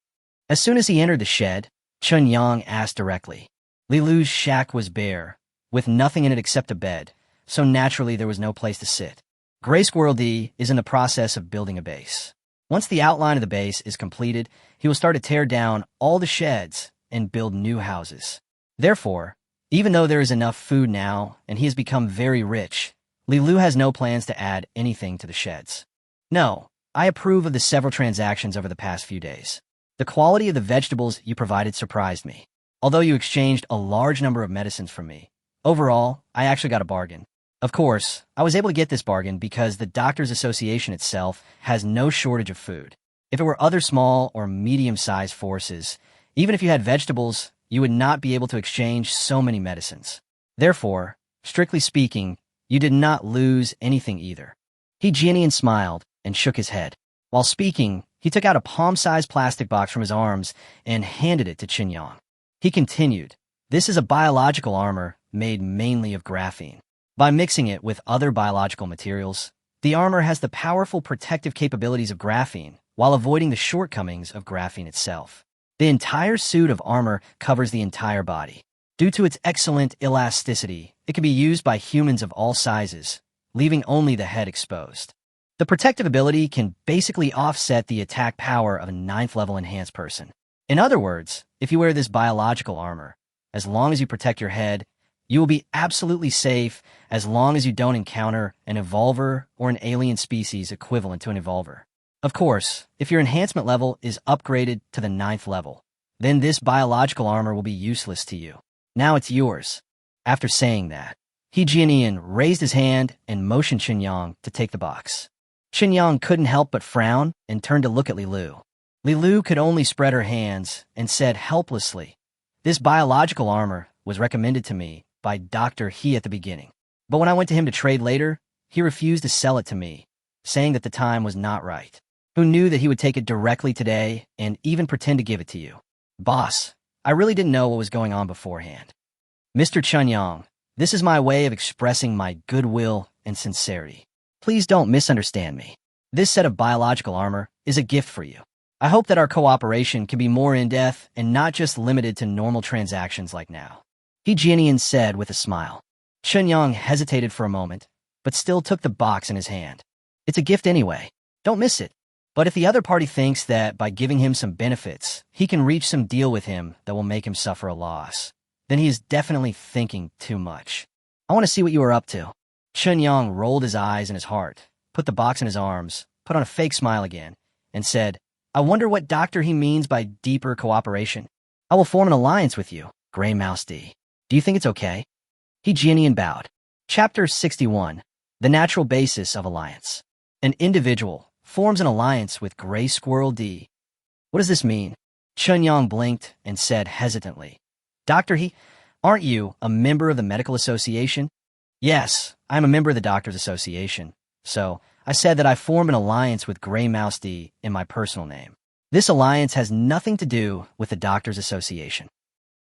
As soon as he entered the shed, Chunyang asked directly. Li Lu's shack was bare, with nothing in it except a bed, so naturally there was no place to sit. Gray Squirrel D is in the process of building a base. Once the outline of the base is completed, he will start to tear down all the sheds and build new houses. Therefore, even though there is enough food now and he has become very rich, Li Lu has no plans to add anything to the sheds. No, I approve of the several transactions over the past few days. The quality of the vegetables you provided surprised me. Although you exchanged a large number of medicines from me, overall, I actually got a bargain. Of course, I was able to get this bargain because the Doctors Association itself has no shortage of food. If it were other small or medium-sized forces, even if you had vegetables, you would not be able to exchange so many medicines. Therefore, strictly speaking, you did not lose anything either. He Jianian smiled and shook his head. While speaking, he took out a palm-sized plastic box from his arms and handed it to Chunyang. He continued, this is a biological armor made mainly of graphene. By mixing it with other biological materials, the armor has the powerful protective capabilities of graphene while avoiding the shortcomings of graphene itself. The entire suit of armor covers the entire body. Due to its excellent elasticity, it can be used by humans of all sizes, leaving only the head exposed. The protective ability can basically offset the attack power of a 9th level enhanced person. In other words, if you wear this biological armor, as long as you protect your head, You will be absolutely safe as long as you don't encounter an evolver or an alien species equivalent to an evolver. Of course, if your enhancement level is upgraded to the 9th level, then this biological armor will be useless to you. Now it's yours. After saying that, He Jianian raised his hand and motioned Qinyang to take the box. Qinyang couldn't help but frown and turned to look at Li Lu. Li Lu could only spread her hands and said helplessly, "This biological armor was recommended to me by Dr. He at the beginning. But when I went to him to trade later, he refused to sell it to me, saying that the time was not right. Who knew that he would take it directly today and even pretend to give it to you? Boss, I really didn't know what was going on beforehand. Mr. Qinyang, this is my way of expressing my goodwill and sincerity. Please don't misunderstand me. This set of biological armor is a gift for you. I hope that our cooperation can be more in-depth and not just limited to normal transactions like now." He Jianian said with a smile. Qinyang hesitated for a moment, but still took the box in his hand. "It's a gift anyway. Don't miss it. But if the other party thinks that by giving him some benefits, he can reach some deal with him that will make him suffer a loss, then he is definitely thinking too much. I want to see what you are up to." Qinyang rolled his eyes in his heart, put the box in his arms, put on a fake smile again, and said, "I wonder what Dr. He means by deeper cooperation. I will form an alliance with you, Grey Mouse D. Do you think it's okay?" He Jianian bowed. Chapter 61. The Natural Basis of Alliance. An individual forms an alliance with Grey Squirrel D. What does this mean? Qinyang blinked and said hesitantly, "Dr. He, aren't you a member of the Medical Association?" "Yes, I'm a member of the Doctors Association. So I said that I form an alliance with Grey Mouse D in my personal name. This alliance has nothing to do with the Doctors Association."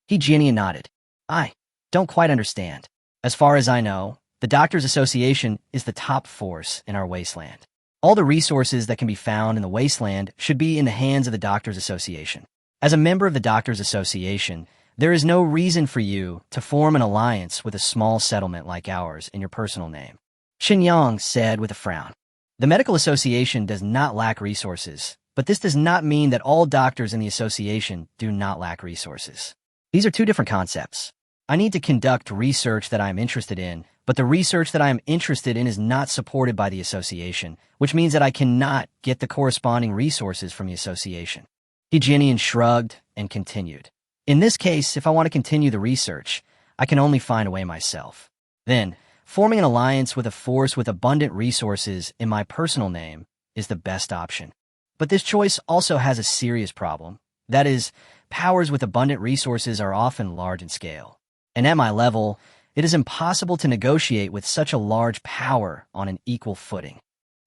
He Jianian nodded. "I don't quite understand. As far as I know, the Doctors Association is the top force in our wasteland. All the resources that can be found in the wasteland should be in the hands of the Doctors Association. As a member of the Doctors Association, there is no reason for you to form an alliance with a small settlement like ours in your personal name." Qinyang said with a frown. "The Medical Association does not lack resources, but this does not mean that all doctors in the association do not lack resources. These are two different concepts. I need to conduct research that I am interested in, but the research that I am interested in is not supported by the association, which means that I cannot get the corresponding resources from the association." He Jianian shrugged and continued. "In this case, if I want to continue the research, I can only find a way myself. Then, forming an alliance with a force with abundant resources in my personal name is the best option. But this choice also has a serious problem. That is, powers with abundant resources are often large in scale. And at my level, it is impossible to negotiate with such a large power on an equal footing.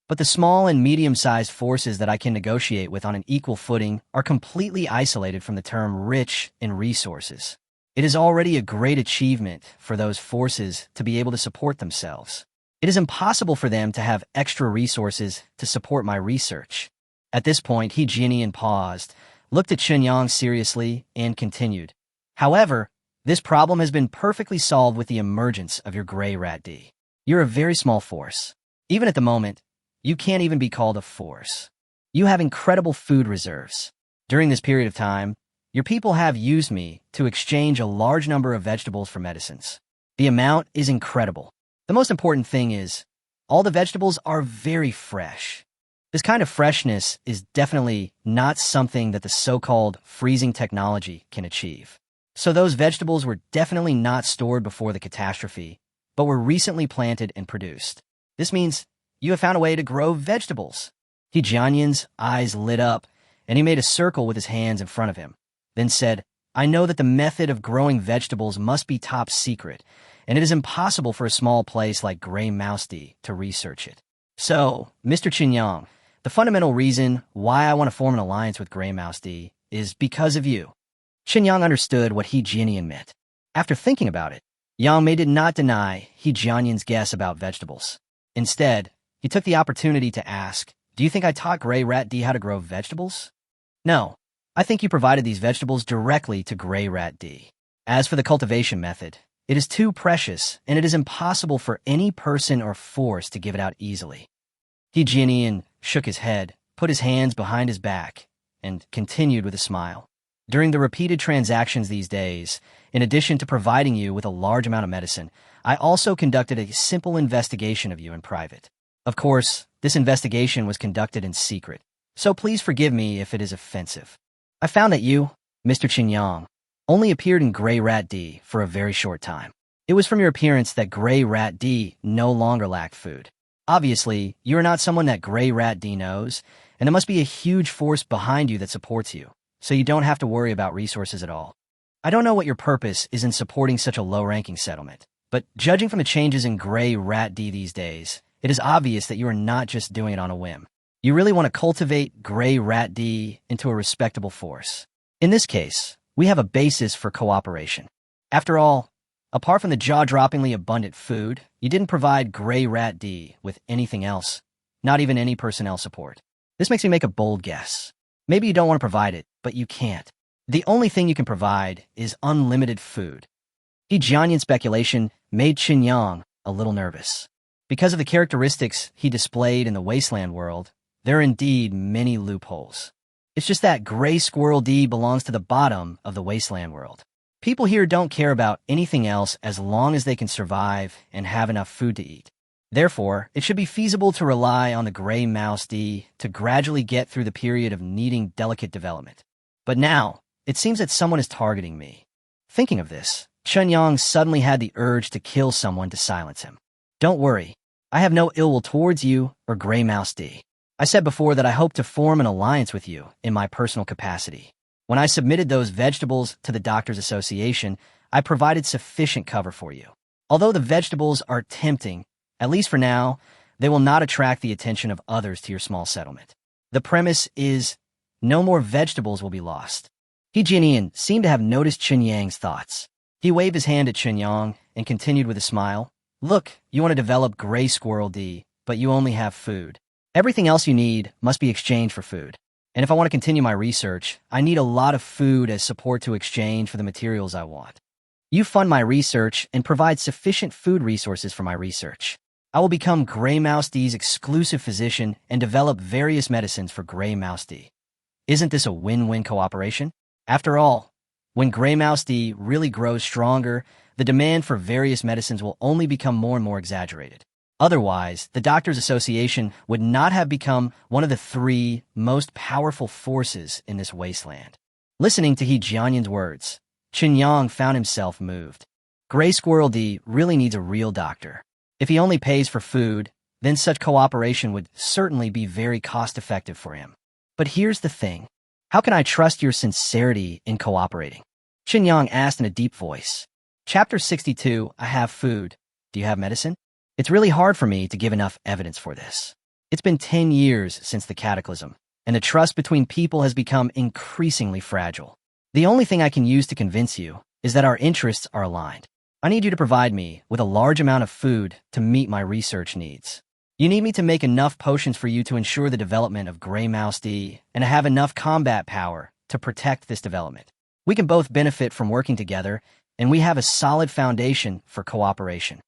But the small and medium-sized forces that I can negotiate with on an equal footing are completely isolated from the term rich in resources. It is already a great achievement for those forces to be able to support themselves. It is impossible for them to have extra resources to support my research." At this point, He Jianian paused, looked at Qinyang seriously, and continued. "However, this problem has been perfectly solved with the emergence of your Grey Rat D. You're a very small force. Even at the moment, you can't even be called a force. You have incredible food reserves. During this period of time, your people have used me to exchange a large number of vegetables for medicines. The amount is incredible. The most important thing is, all the vegetables are very fresh. This kind of freshness is definitely not something that the so-called freezing technology can achieve. So those vegetables were definitely not stored before the catastrophe, but were recently planted and produced. This means you have found a way to grow vegetables." He Jianian's eyes lit up, and he made a circle with his hands in front of him, then said, "I know that the method of growing vegetables must be top secret, and it is impossible for a small place like Grey Mouse D to research it. So, Mr. Qinyang, the fundamental reason why I want to form an alliance with Grey Mouse D is because of you." Qinyang understood what He Jianian meant. After thinking about it, Yang Mei did not deny He Jianian's guess about vegetables. Instead, he took the opportunity to ask, "Do you think I taught Grey Rat D how to grow vegetables?" "No, I think you provided these vegetables directly to Grey Rat D. As for the cultivation method, it is too precious, and it is impossible for any person or force to give it out easily." He Jianian shook his head, put his hands behind his back, and continued with a smile. During the repeated transactions these days, in addition to providing you with a large amount of medicine, I also conducted a simple investigation of you in private. Of course, this investigation was conducted in secret, so please forgive me if it is offensive. I found that you, Mr. Qinyang, only appeared in Gray Rat D for a very short time. It was from your appearance that Gray Rat D no longer lacked food. Obviously, you are not someone that Gray Rat D knows, and there must be a huge force behind you that supports you, so you don't have to worry about resources at all. I don't know what your purpose is in supporting such a low-ranking settlement, but judging from the changes in Gray Rat D these days, it is obvious that you are not just doing it on a whim. You really want to cultivate Gray Rat D into a respectable force. In this case, we have a basis for cooperation. After all, apart from the jaw-droppingly abundant food, you didn't provide Gray Rat D with anything else, not even any personnel support. This makes me make a bold guess. Maybe you don't want to provide it, but you can't. The only thing you can provide is unlimited food. He Jianyan's speculation made Qinyang a little nervous. Because of the characteristics he displayed in the wasteland world, there are indeed many loopholes. It's just that Gray Squirrel D belongs to the bottom of the wasteland world. People here don't care about anything else as long as they can survive and have enough food to eat. Therefore, it should be feasible to rely on the Gray Mouse D to gradually get through the period of needing delicate development. But now, it seems that someone is targeting me. Thinking of this, Qinyang suddenly had the urge to kill someone to silence him. Don't worry, I have no ill will towards you or Gray Mouse D. I said before that I hope to form an alliance with you in my personal capacity. When I submitted those vegetables to the Doctors Association, I provided sufficient cover for you. Although the vegetables are tempting, at least for now, they will not attract the attention of others to your small settlement. The premise is, no more vegetables will be lost. He Jianian seemed to have noticed Qinyang's thoughts. He waved his hand at Qinyang and continued with a smile. Look, you want to develop Gray Squirrel D, but you only have food. Everything else you need must be exchanged for food. And if I want to continue my research, I need a lot of food as support to exchange for the materials I want. You fund my research and provide sufficient food resources for my research. I will become Gray Mouse D's exclusive physician and develop various medicines for Gray Mouse D. Isn't this a win-win cooperation? After all, when Gray Mouse D really grows stronger, the demand for various medicines will only become more and more exaggerated. Otherwise, the Doctors Association would not have become one of the three most powerful forces in this wasteland. Listening to He Jianyan's words, Qinyang found himself moved. Gray Squirrel D really needs a real doctor. If he only pays for food, then such cooperation would certainly be very cost-effective for him. But here's the thing. How can I trust your sincerity in cooperating? Qinyang asked in a deep voice. Chapter 62, I have food. Do you have medicine? It's really hard for me to give enough evidence for this. It's been 10 years since the cataclysm, and the trust between people has become increasingly fragile. The only thing I can use to convince you is that our interests are aligned. I need you to provide me with a large amount of food to meet my research needs. You need me to make enough potions for you to ensure the development of Gray Mouse D and to have enough combat power to protect this development. We can both benefit from working together, and we have a solid foundation for cooperation.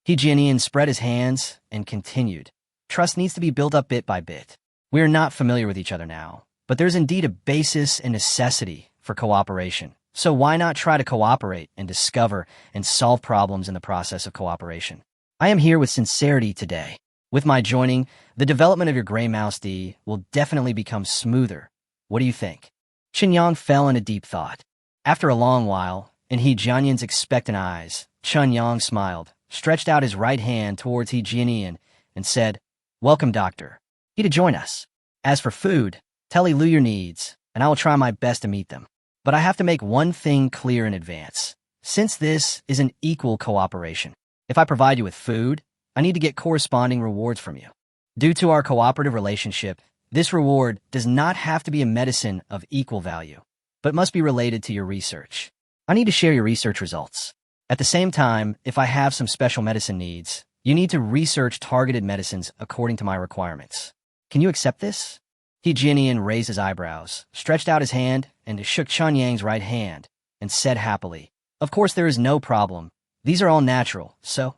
He Jianian spread his hands and continued. Trust needs to be built up bit by bit. We are not familiar with each other now, but there's indeed a basis and necessity for cooperation. So why not try to cooperate and discover and solve problems in the process of cooperation? I am here with sincerity today. With my joining, the development of your Gray Mouse D will definitely become smoother. What do you think? Qinyang fell in a deep thought. After a long while, in He Jianyan's expectant eyes, Qinyang smiled, stretched out his right hand towards He Jianian, and said, Welcome, Doctor. He to join us. As for food, tell Lu your needs, and I will try my best to meet them. But I have to make one thing clear in advance. Since this is an equal cooperation, if I provide you with food, I need to get corresponding rewards from you. Due to our cooperative relationship, this reward does not have to be a medicine of equal value, but must be related to your research. I need to share your research results. At the same time, if I have some special medicine needs, you need to research targeted medicines according to my requirements. Can you accept this? He Jianian raised his eyebrows, stretched out his hand, and shook Qinyang's right hand, and said happily, Of course there is no problem. These are all natural, so,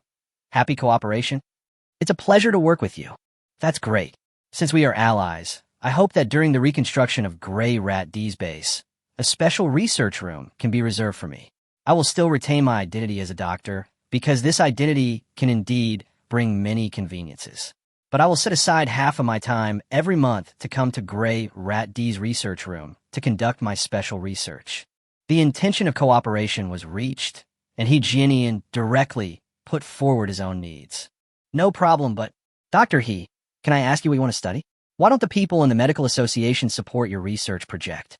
happy cooperation? It's a pleasure to work with you. That's great. Since we are allies, I hope that during the reconstruction of Gray Rat D's base, a special research room can be reserved for me. I will still retain my identity as a doctor, because this identity can indeed bring many conveniences. But I will set aside half of my time every month to come to Gray Rat D's research room to conduct my special research. The intention of cooperation was reached, and He Jianian directly put forward his own needs. No problem, but Dr. He, can I ask you what you want to study? Why don't the people in the medical association support your research project?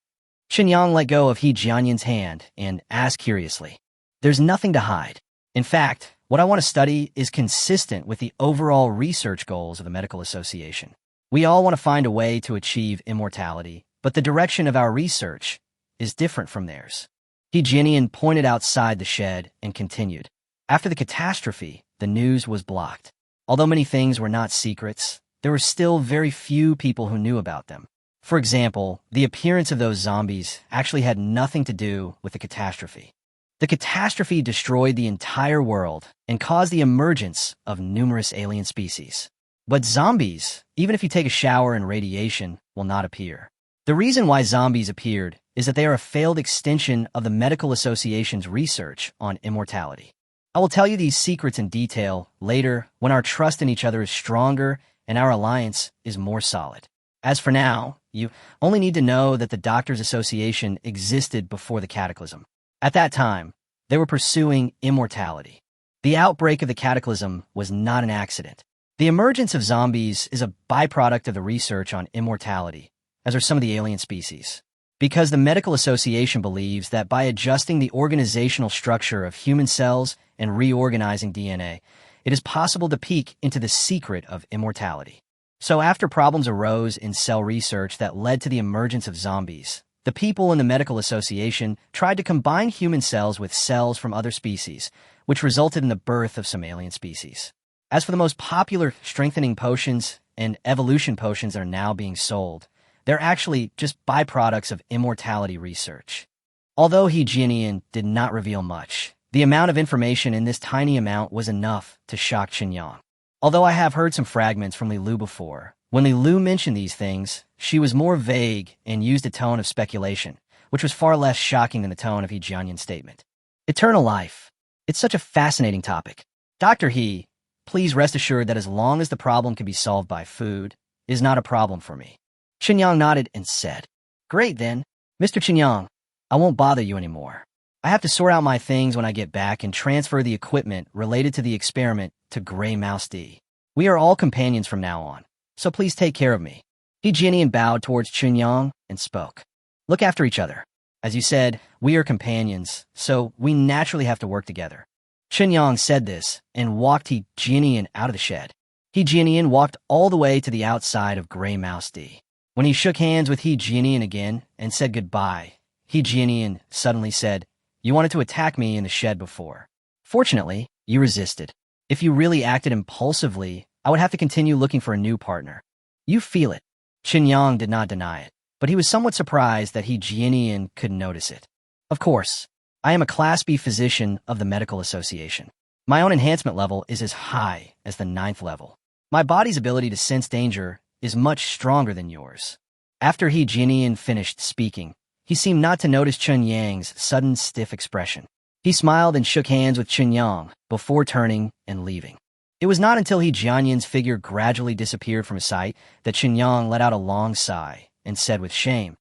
Qinyang let go of He Jianian's hand and asked curiously. There's nothing to hide. In fact, what I want to study is consistent with the overall research goals of the medical association. We all want to find a way to achieve immortality, but the direction of our research is different from theirs. He Jianian pointed outside the shed and continued. After the catastrophe, the news was blocked. Although many things were not secrets, there were still very few people who knew about them. For example, the appearance of those zombies actually had nothing to do with the catastrophe. The catastrophe destroyed the entire world and caused the emergence of numerous alien species. But zombies, even if you take a shower in radiation, will not appear. The reason why zombies appeared is that they are a failed extension of the Medical Association's research on immortality. I will tell you these secrets in detail later when our trust in each other is stronger and our alliance is more solid. As for now, you only need to know that the Doctors Association existed before the cataclysm. At that time, they were pursuing immortality. The outbreak of the cataclysm was not an accident. The emergence of zombies is a byproduct of the research on immortality, as are some of the alien species. Because the Medical Association believes that by adjusting the organizational structure of human cells and reorganizing DNA, it is possible to peek into the secret of immortality. So after problems arose in cell research that led to the emergence of zombies, the people in the Medical Association tried to combine human cells with cells from other species, which resulted in the birth of some alien species. As for the most popular strengthening potions and evolution potions that are now being sold, they're actually just byproducts of immortality research. Although He Jianian did not reveal much, the amount of information in this tiny amount was enough to shock Qinyang. Although I have heard some fragments from Li Lu before, when Li Lu mentioned these things, she was more vague and used a tone of speculation, which was far less shocking than the tone of He Jianian's statement. Eternal life. It's such a fascinating topic. Dr. He, please rest assured that as long as the problem can be solved by food, is not a problem for me. Qinyang nodded and said, Great then. Mr. Qinyang, I won't bother you anymore. I have to sort out my things when I get back and transfer the equipment related to the experiment to Gray Mouse D. We are all companions from now on, so please take care of me. He Jianian bowed towards Qinyang and spoke. Look after each other. As you said, we are companions, so we naturally have to work together. Qinyang said this and walked He Jianian out of the shed. He Jianian walked all the way to the outside of Gray Mouse D. When he shook hands with He Jianian again and said goodbye, He Jianian suddenly said, You wanted to attack me in the shed before. Fortunately, you resisted. If you really acted impulsively, I would have to continue looking for a new partner. You feel it. Qinyang did not deny it, but he was somewhat surprised that He Jianian could notice it. Of course, I am a Class B physician of the Medical Association. My own enhancement level is as high as the 9th level. My body's ability to sense danger is much stronger than yours. After He Jianian finished speaking, he seemed not to notice Qinyang's sudden stiff expression. He smiled and shook hands with Qinyang before turning and leaving. It was not until He Jianian's figure gradually disappeared from his sight that Qinyang let out a long sigh and said with shame,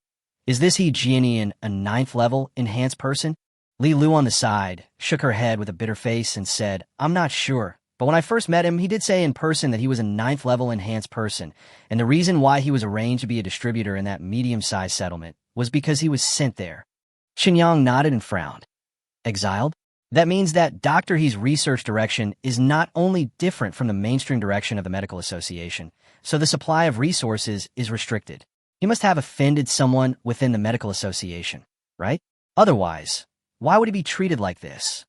Is this He Jianian a 9th level enhanced person? Li Lu on the side shook her head with a bitter face and said, I'm not sure, but when I first met him, he did say in person that he was a 9th level enhanced person, and the reason why he was arranged to be a distributor in that medium-sized settlement was because he was sent there. Qinyang nodded and frowned. Exiled? That means that Dr. He's research direction is not only different from the mainstream direction of the Medical Association, so the supply of resources is restricted. He must have offended someone within the Medical Association, right? Otherwise, why would he be treated like this?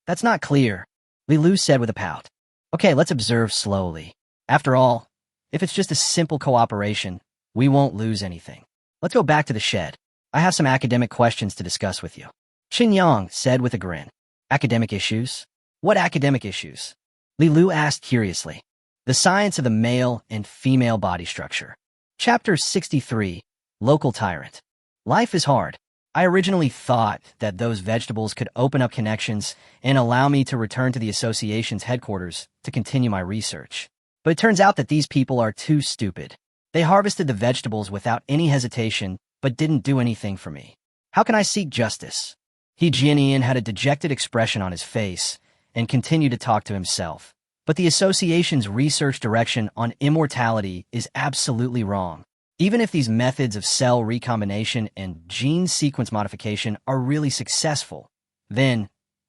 That's not clear, Li Lu said with a pout. Okay, let's observe slowly. After all, if it's just a simple cooperation, we won't lose anything. Let's go back to the shed. I have some academic questions to discuss with you. Qinyang said with a grin. Academic issues? What academic issues? Li Lu asked curiously. The science of the male and female body structure. Chapter 63, Local Tyrant. Life is hard. I originally thought that those vegetables could open up connections and allow me to return to the association's headquarters to continue my research. But it turns out that these people are too stupid. They harvested the vegetables without any hesitation, but didn't do anything for me. How can I seek justice? Jianian had a dejected expression on his face and continued to talk to himself. But the association's research direction on immortality is absolutely wrong. Even if these methods of cell recombination and gene sequence modification are really successful, then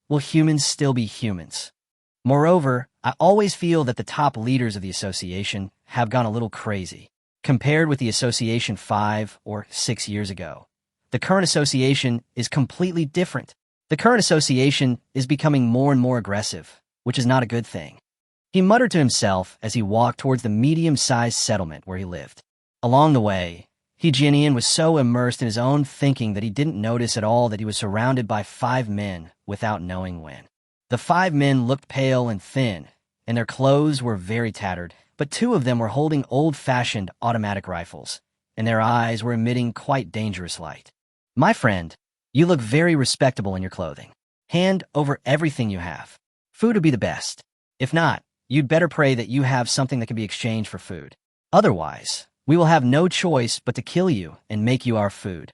will humans still be humans? Moreover, I always feel that the top leaders of the association have gone a little crazy. Compared with the association 5 or 6 years ago, the current association is completely different. The current association is becoming more and more aggressive, which is not a good thing. He muttered to himself as he walked towards the medium-sized settlement where he lived. Along the way, Jianian was so immersed in his own thinking that he didn't notice at all that he was surrounded by 5 men without knowing when. The 5 men looked pale and thin, and their clothes were very tattered, but 2 of them were holding old-fashioned automatic rifles, and their eyes were emitting quite dangerous light. "My friend, you look very respectable in your clothing. Hand over everything you have. Food would be the best. If not, you'd better pray that you have something that can be exchanged for food. Otherwise, we will have no choice but to kill you and make you our food."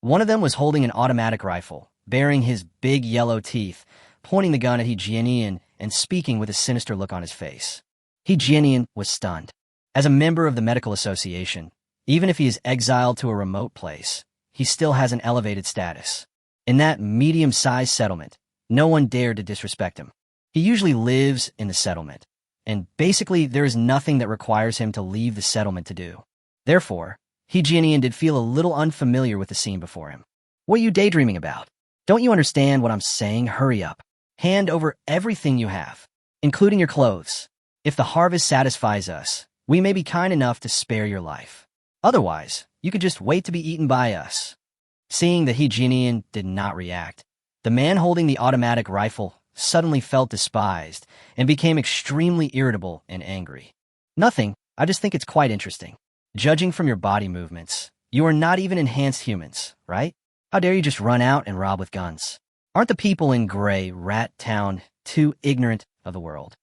One of them was holding an automatic rifle, baring his big yellow teeth, pointing the gun at Jianian and speaking with a sinister look on his face. Jianian was stunned. As a member of the medical association, even if he is exiled to a remote place, he still has an elevated status. In that medium-sized settlement, no one dared to disrespect him. He usually lives in the settlement, and basically there is nothing that requires him to leave the settlement to do. Therefore, Jianian did feel a little unfamiliar with the scene before him. "What are you daydreaming about? Don't you understand what I'm saying? Hurry up. Hand over everything you have, including your clothes. If the harvest satisfies us, we may be kind enough to spare your life. Otherwise, you could just wait to be eaten by us." Seeing that Jianian did not react, the man holding the automatic rifle suddenly felt despised and became extremely irritable and angry. "Nothing, I just think it's quite interesting. Judging from your body movements, you are not even enhanced humans, right? How dare you just run out and rob with guns? Aren't the people in Gray Rat Town too ignorant of the world?"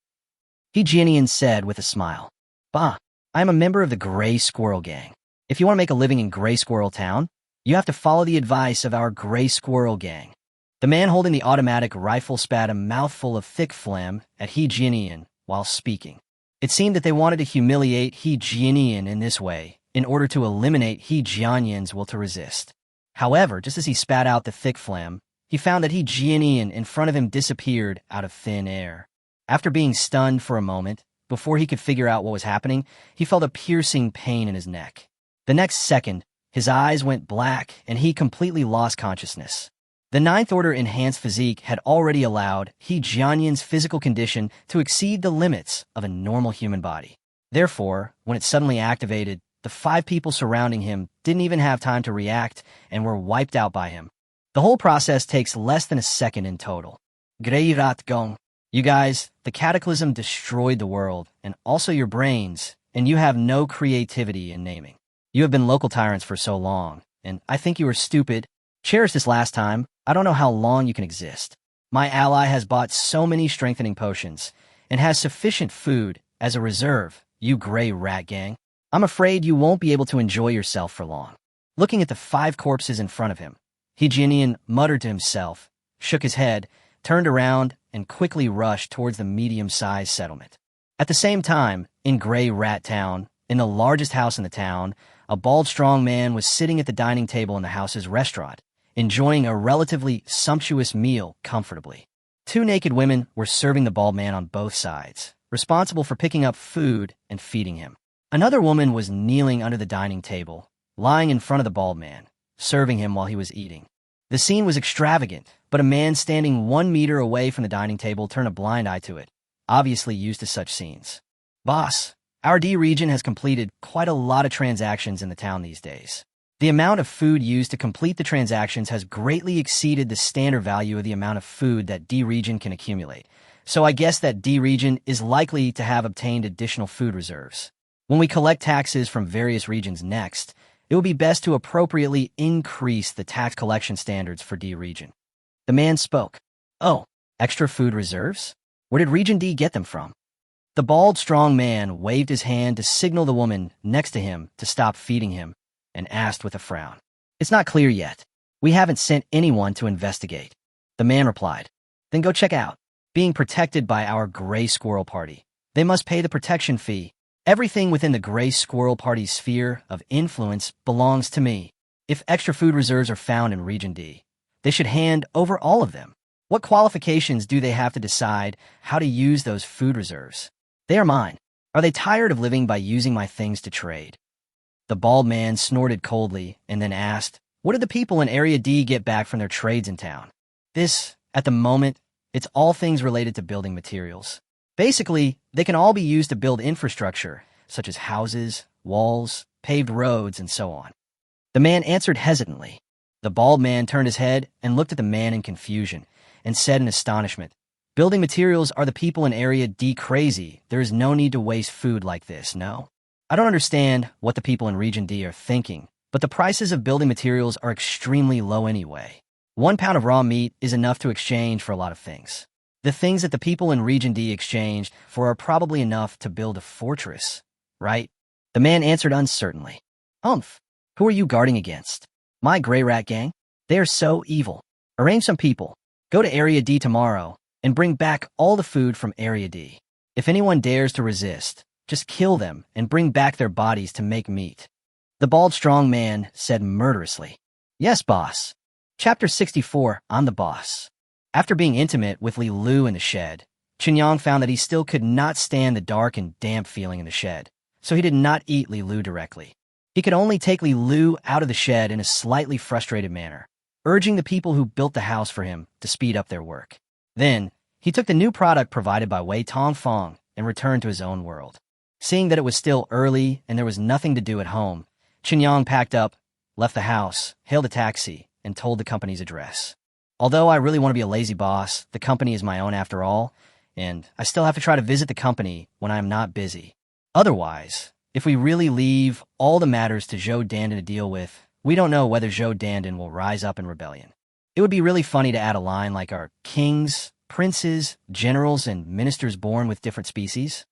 Jianian said with a smile. "Bah, I am a member of the Gray Squirrel Gang. If you want to make a living in Gray Squirrel Town, you have to follow the advice of our Gray Squirrel Gang." The man holding the automatic rifle spat a mouthful of thick phlegm at Jianian while speaking. It seemed that they wanted to humiliate Jianian in this way in order to eliminate Jianian's will to resist. However, just as he spat out the thick phlegm, he found that Jianian in front of him disappeared out of thin air. After being stunned for a moment, before he could figure out what was happening, he felt a piercing pain in his neck. The next second, his eyes went black and he completely lost consciousness. The Ninth Order enhanced physique had already allowed Jianian's physical condition to exceed the limits of a normal human body. Therefore, when it suddenly activated, the 5 people surrounding him didn't even have time to react and were wiped out by him. The whole process takes less than a second in total. Greirat Gong. You guys, the cataclysm destroyed the world, and also your brains, and you have no creativity in naming. You have been local tyrants for so long, and I think you are stupid. Cherish this last time. I don't know how long you can exist. My ally has bought so many strengthening potions, and has sufficient food as a reserve, you Gray Rat Gang. I'm afraid you won't be able to enjoy yourself for long." Looking at the 5 corpses in front of him, Jianian muttered to himself, shook his head, turned around, and quickly rushed towards the medium-sized settlement. At the same time, in Gray Rat Town, in the largest house in the town, a bald, strong man was sitting at the dining table in the house's restaurant, enjoying a relatively sumptuous meal comfortably. 2 naked women were serving the bald man on both sides, responsible for picking up food and feeding him. Another woman was kneeling under the dining table, lying in front of the bald man, serving him while he was eating. The scene was extravagant, but a man standing 1 meter away from the dining table turned a blind eye to it, obviously used to such scenes. "Boss, our D region has completed quite a lot of transactions in the town these days. The amount of food used to complete the transactions has greatly exceeded the standard value of the amount of food that D region can accumulate, so I guess that D region is likely to have obtained additional food reserves. When we collect taxes from various regions next, it would be best to appropriately increase the tax collection standards for D region. The man spoke. Oh, extra food reserves? Where did Region D get them from? The bald, strong man waved his hand to signal the woman next to him to stop feeding him and asked with a frown. It's not clear yet. We haven't sent anyone to investigate. The man replied. Then go check out. Being protected by our Gray Squirrel Party. They must pay the protection fee. Everything within the Gray Squirrel Party's sphere of influence belongs to me. If extra food reserves are found in Region D, they should hand over all of them. What qualifications do they have to decide how to use those food reserves? They are mine. Are they tired of living by using my things to trade? The bald man snorted coldly and then asked, what did the people in Area D get back from their trades in town? This, at the moment, it's all things related to building materials. Basically, they can all be used to build infrastructure, such as houses, walls, paved roads, and so on. The man answered hesitantly. The bald man turned his head and looked at the man in confusion and said in astonishment, building materials are the people in Area D crazy. There is no need to waste food like this, no? I don't understand what the people in Region D are thinking, but the prices of building materials are extremely low anyway. 1 pound of raw meat is enough to exchange for a lot of things. The things that the people in Region D exchanged for are probably enough to build a fortress, right? The man answered uncertainly. Umph, who are you guarding against? My Gray Rat Gang? They are so evil. Arrange some people. Go to Area D tomorrow and bring back all the food from Area D. If anyone dares to resist, just kill them and bring back their bodies to make meat. The bald strong man said murderously. Yes, boss. Chapter 64, I'm the boss. After being intimate with Li Lu in the shed, Qinyang found that he still could not stand the dark and damp feeling in the shed, so he did not eat Li Lu directly. He could only take Li Lu out of the shed in a slightly frustrated manner, urging the people who built the house for him to speed up their work. Then, he took the new product provided by Wei Tongfang and returned to his own world. Seeing that it was still early and there was nothing to do at home, Qinyang packed up, left the house, hailed a taxi, and told the company's address. Although I really want to be a lazy boss, the company is my own after all, and I still have to try to visit the company when I am not busy. Otherwise, if we really leave all the matters to Zhou Dandan to deal with, we don't know whether Zhou Dandan will rise up in rebellion. It would be really funny to add a line like our kings, princes, generals, and ministers born with different species.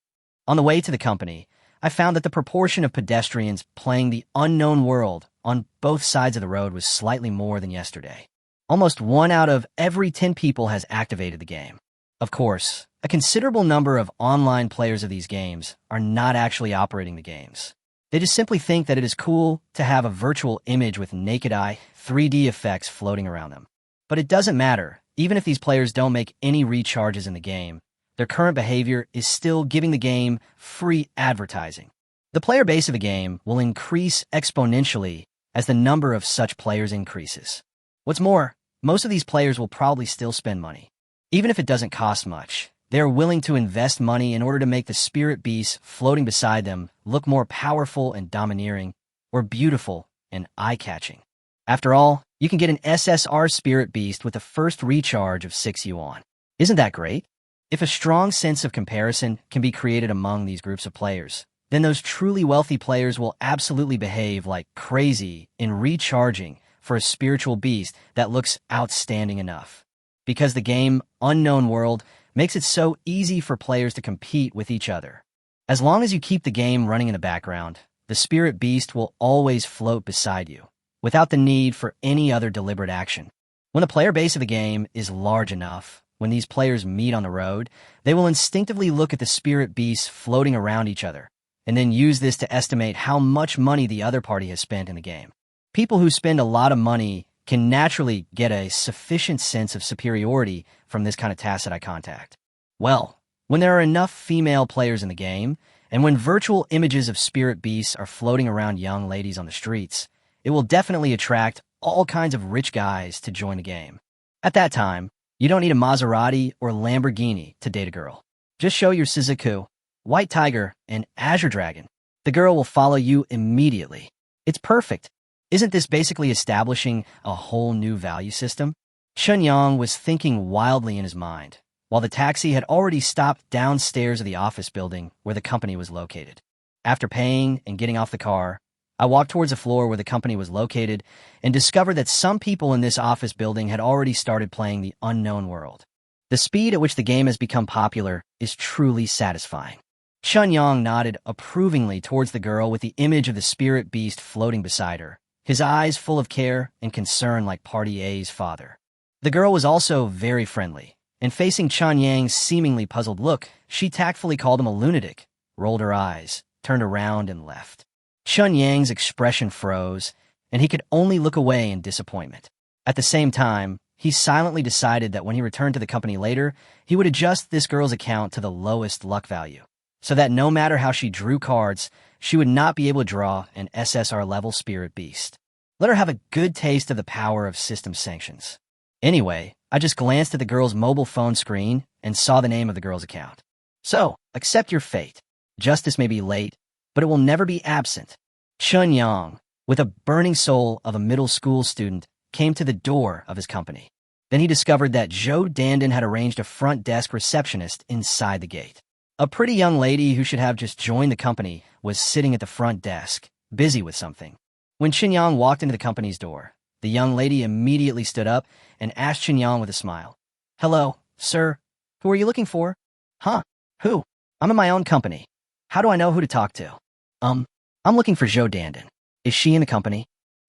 On the way to the company, I found that the proportion of pedestrians playing the unknown world on both sides of the road was slightly more than yesterday. Almost 1 out of every 10 people has activated the game. Of course, a considerable number of online players of these games are not actually operating the games. They just simply think that it is cool to have a virtual image with naked eye 3D effects floating around them. But it doesn't matter. Even if these players don't make any recharges in the game, their current behavior is still giving the game free advertising. The player base of the game will increase exponentially as the number of such players increases. What's more, most of these players will probably still spend money. Even if it doesn't cost much, they are willing to invest money in order to make the spirit beasts floating beside them look more powerful and domineering, or beautiful and eye-catching. After all, you can get an SSR spirit beast with the first recharge of 6 yuan. Isn't that great? If a strong sense of comparison can be created among these groups of players, then those truly wealthy players will absolutely behave like crazy in recharging for a spiritual beast that looks outstanding enough. Because the game Unknown World makes it so easy for players to compete with each other. As long as you keep the game running in the background, the spirit beast will always float beside you, without the need for any other deliberate action. When the player base of the game is large enough, when these players meet on the road, they will instinctively look at the spirit beasts floating around each other, and then use this to estimate how much money the other party has spent in the game. People who spend a lot of money can naturally get a sufficient sense of superiority from this kind of tacit eye contact. Well, when there are enough female players in the game, and when virtual images of spirit beasts are floating around young ladies on the streets, it will definitely attract all kinds of rich guys to join the game. At that time, you don't need a Maserati or Lamborghini to date a girl. Just show your Suzuki, White Tiger, and Azure Dragon. The girl will follow you immediately. It's perfect. Isn't this basically establishing a whole new value system? Chun Yang was thinking wildly in his mind, while the taxi had already stopped downstairs of the office building where the company was located. After paying and getting off the car, I walked towards the floor where the company was located and discovered that some people in this office building had already started playing the unknown world. The speed at which the game has become popular is truly satisfying. Chun Yang nodded approvingly towards the girl with the image of the spirit beast floating beside her, his eyes full of care and concern like Party A's father. The girl was also very friendly, and facing Chun Yang's seemingly puzzled look, she tactfully called him a lunatic, rolled her eyes, turned around, and left. Chun Yang's expression froze, and he could only look away in disappointment. At the same time, he silently decided that when he returned to the company later, he would adjust this girl's account to the lowest luck value, so that no matter how she drew cards, she would not be able to draw an SSR-level spirit beast. Let her have a good taste of the power of system sanctions. Anyway, I just glanced at the girl's mobile phone screen and saw the name of the girl's account. So, accept your fate. Justice may be late, but it will never be absent. Chun Yang, with a burning soul of a middle school student, came to the door of his company. Then he discovered that Zhou Dandan had arranged a front desk receptionist inside the gate. A pretty young lady who should have just joined the company was sitting at the front desk, busy with something. When Chun Yang walked into the company's door, the young lady immediately stood up and asked Chun Yang with a smile, "Hello, sir. Who are you looking for?" "Huh? Who? I'm in my own company. How do I know who to talk to?" I'm looking for Zhou Dandan. Is she in the company?"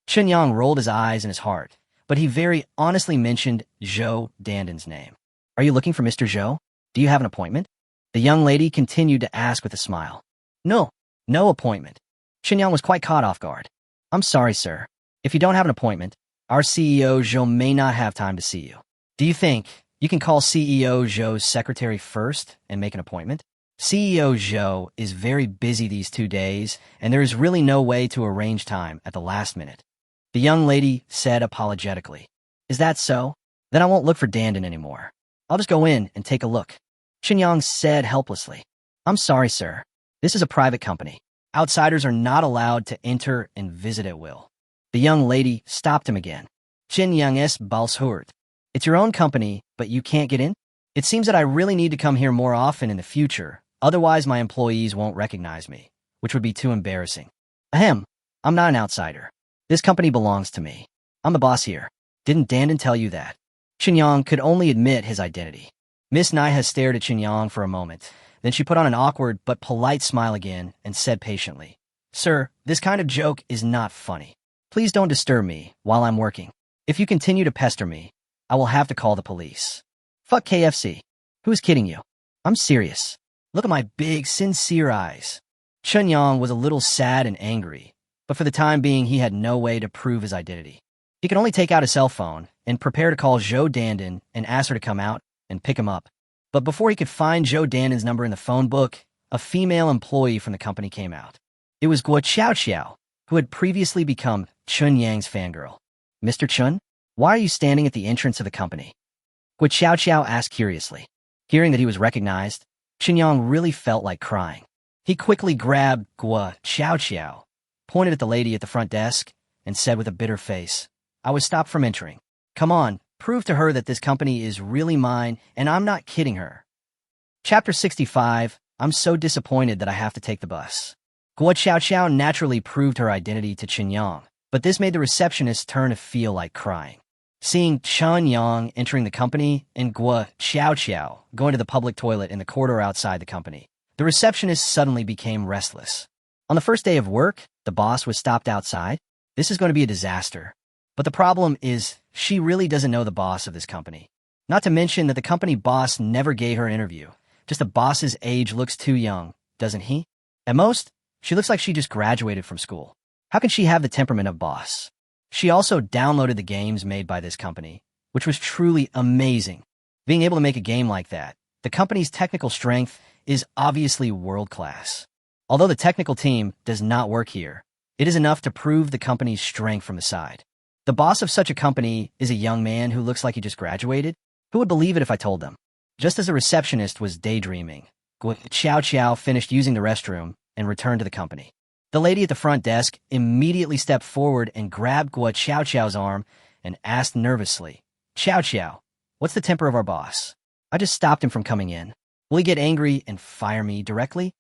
Chun Yang rolled his eyes in his heart, but he very honestly mentioned Zhou Dandan's name. "Are you looking for Mr. Zhou? Do you have an appointment?" The young lady continued to ask with a smile. No appointment." Chun Yang was quite caught off guard. "I'm sorry, sir. If you don't have an appointment, our CEO Zhou may not have time to see you. Do you think you can call CEO Zhou's secretary first and make an appointment? CEO Zhou is very busy these 2 days, and there is really no way to arrange time at the last minute." The young lady said apologetically. "Is that so? Then I won't look for Dandan anymore. I'll just go in and take a look." Chun Yang said helplessly. "I'm sorry, sir. This is a private company. Outsiders are not allowed to enter and visit at will." The young lady stopped him again. "Chun Yang es balshurt. It's your own company, but you can't get in? It seems that I really need to come here more often in the future. Otherwise, my employees won't recognize me, which would be too embarrassing. Ahem, I'm not an outsider. This company belongs to me. I'm the boss here. Didn't Dandan tell you that?" Chun Yang could only admit his identity. Miss Naiha stared at Chun Yang for a moment. Then she put on an awkward but polite smile again and said patiently, "Sir, this kind of joke is not funny. Please don't disturb me while I'm working. If you continue to pester me, I will have to call the police." "Fuck KFC. Who's kidding you? I'm serious. Look at my big, sincere eyes." Chun Yang was a little sad and angry, but for the time being he had no way to prove his identity. He could only take out a cell phone and prepare to call Zhou Dandan and ask her to come out and pick him up. But before he could find Zhou Dandan's number in the phone book, a female employee from the company came out. It was Guo Xiao, who had previously become Chun Yang's fangirl. "Mr. Chun, why are you standing at the entrance of the company?" Guo Xiao asked curiously. Hearing that he was recognized, Chun Yang really felt like crying. He quickly grabbed Guo Xiao, pointed at the lady at the front desk, and said with a bitter face, "I was stopped from entering. Come on, prove to her that this company is really mine, and I'm not kidding her." Chapter 65, I'm so disappointed that I have to take the bus. Guo Xiao naturally proved her identity to Chun Yang, but this made the receptionist turn to feel like crying. Seeing Chun Yang entering the company and Guo Xiao going to the public toilet in the corridor outside the company, the receptionist suddenly became restless. On the first day of work, the boss was stopped outside. This is going to be a disaster. But the problem is, she really doesn't know the boss of this company. Not to mention that the company boss never gave her an interview. Just the boss's age looks too young, doesn't he? At most, she looks like she just graduated from school. How can she have the temperament of boss? She also downloaded the games made by this company, which was truly amazing. Being able to make a game like that, the company's technical strength is obviously world-class. Although the technical team does not work here, it is enough to prove the company's strength from the side. The boss of such a company is a young man who looks like he just graduated. Who would believe it if I told them? Just as the receptionist was daydreaming, Guo Xiao finished using the restroom and returned to the company. The lady at the front desk immediately stepped forward and grabbed Guo Xiao's arm and asked nervously, Xiao, what's the temper of our boss? I just stopped him from coming in. Will he get angry and fire me directly?"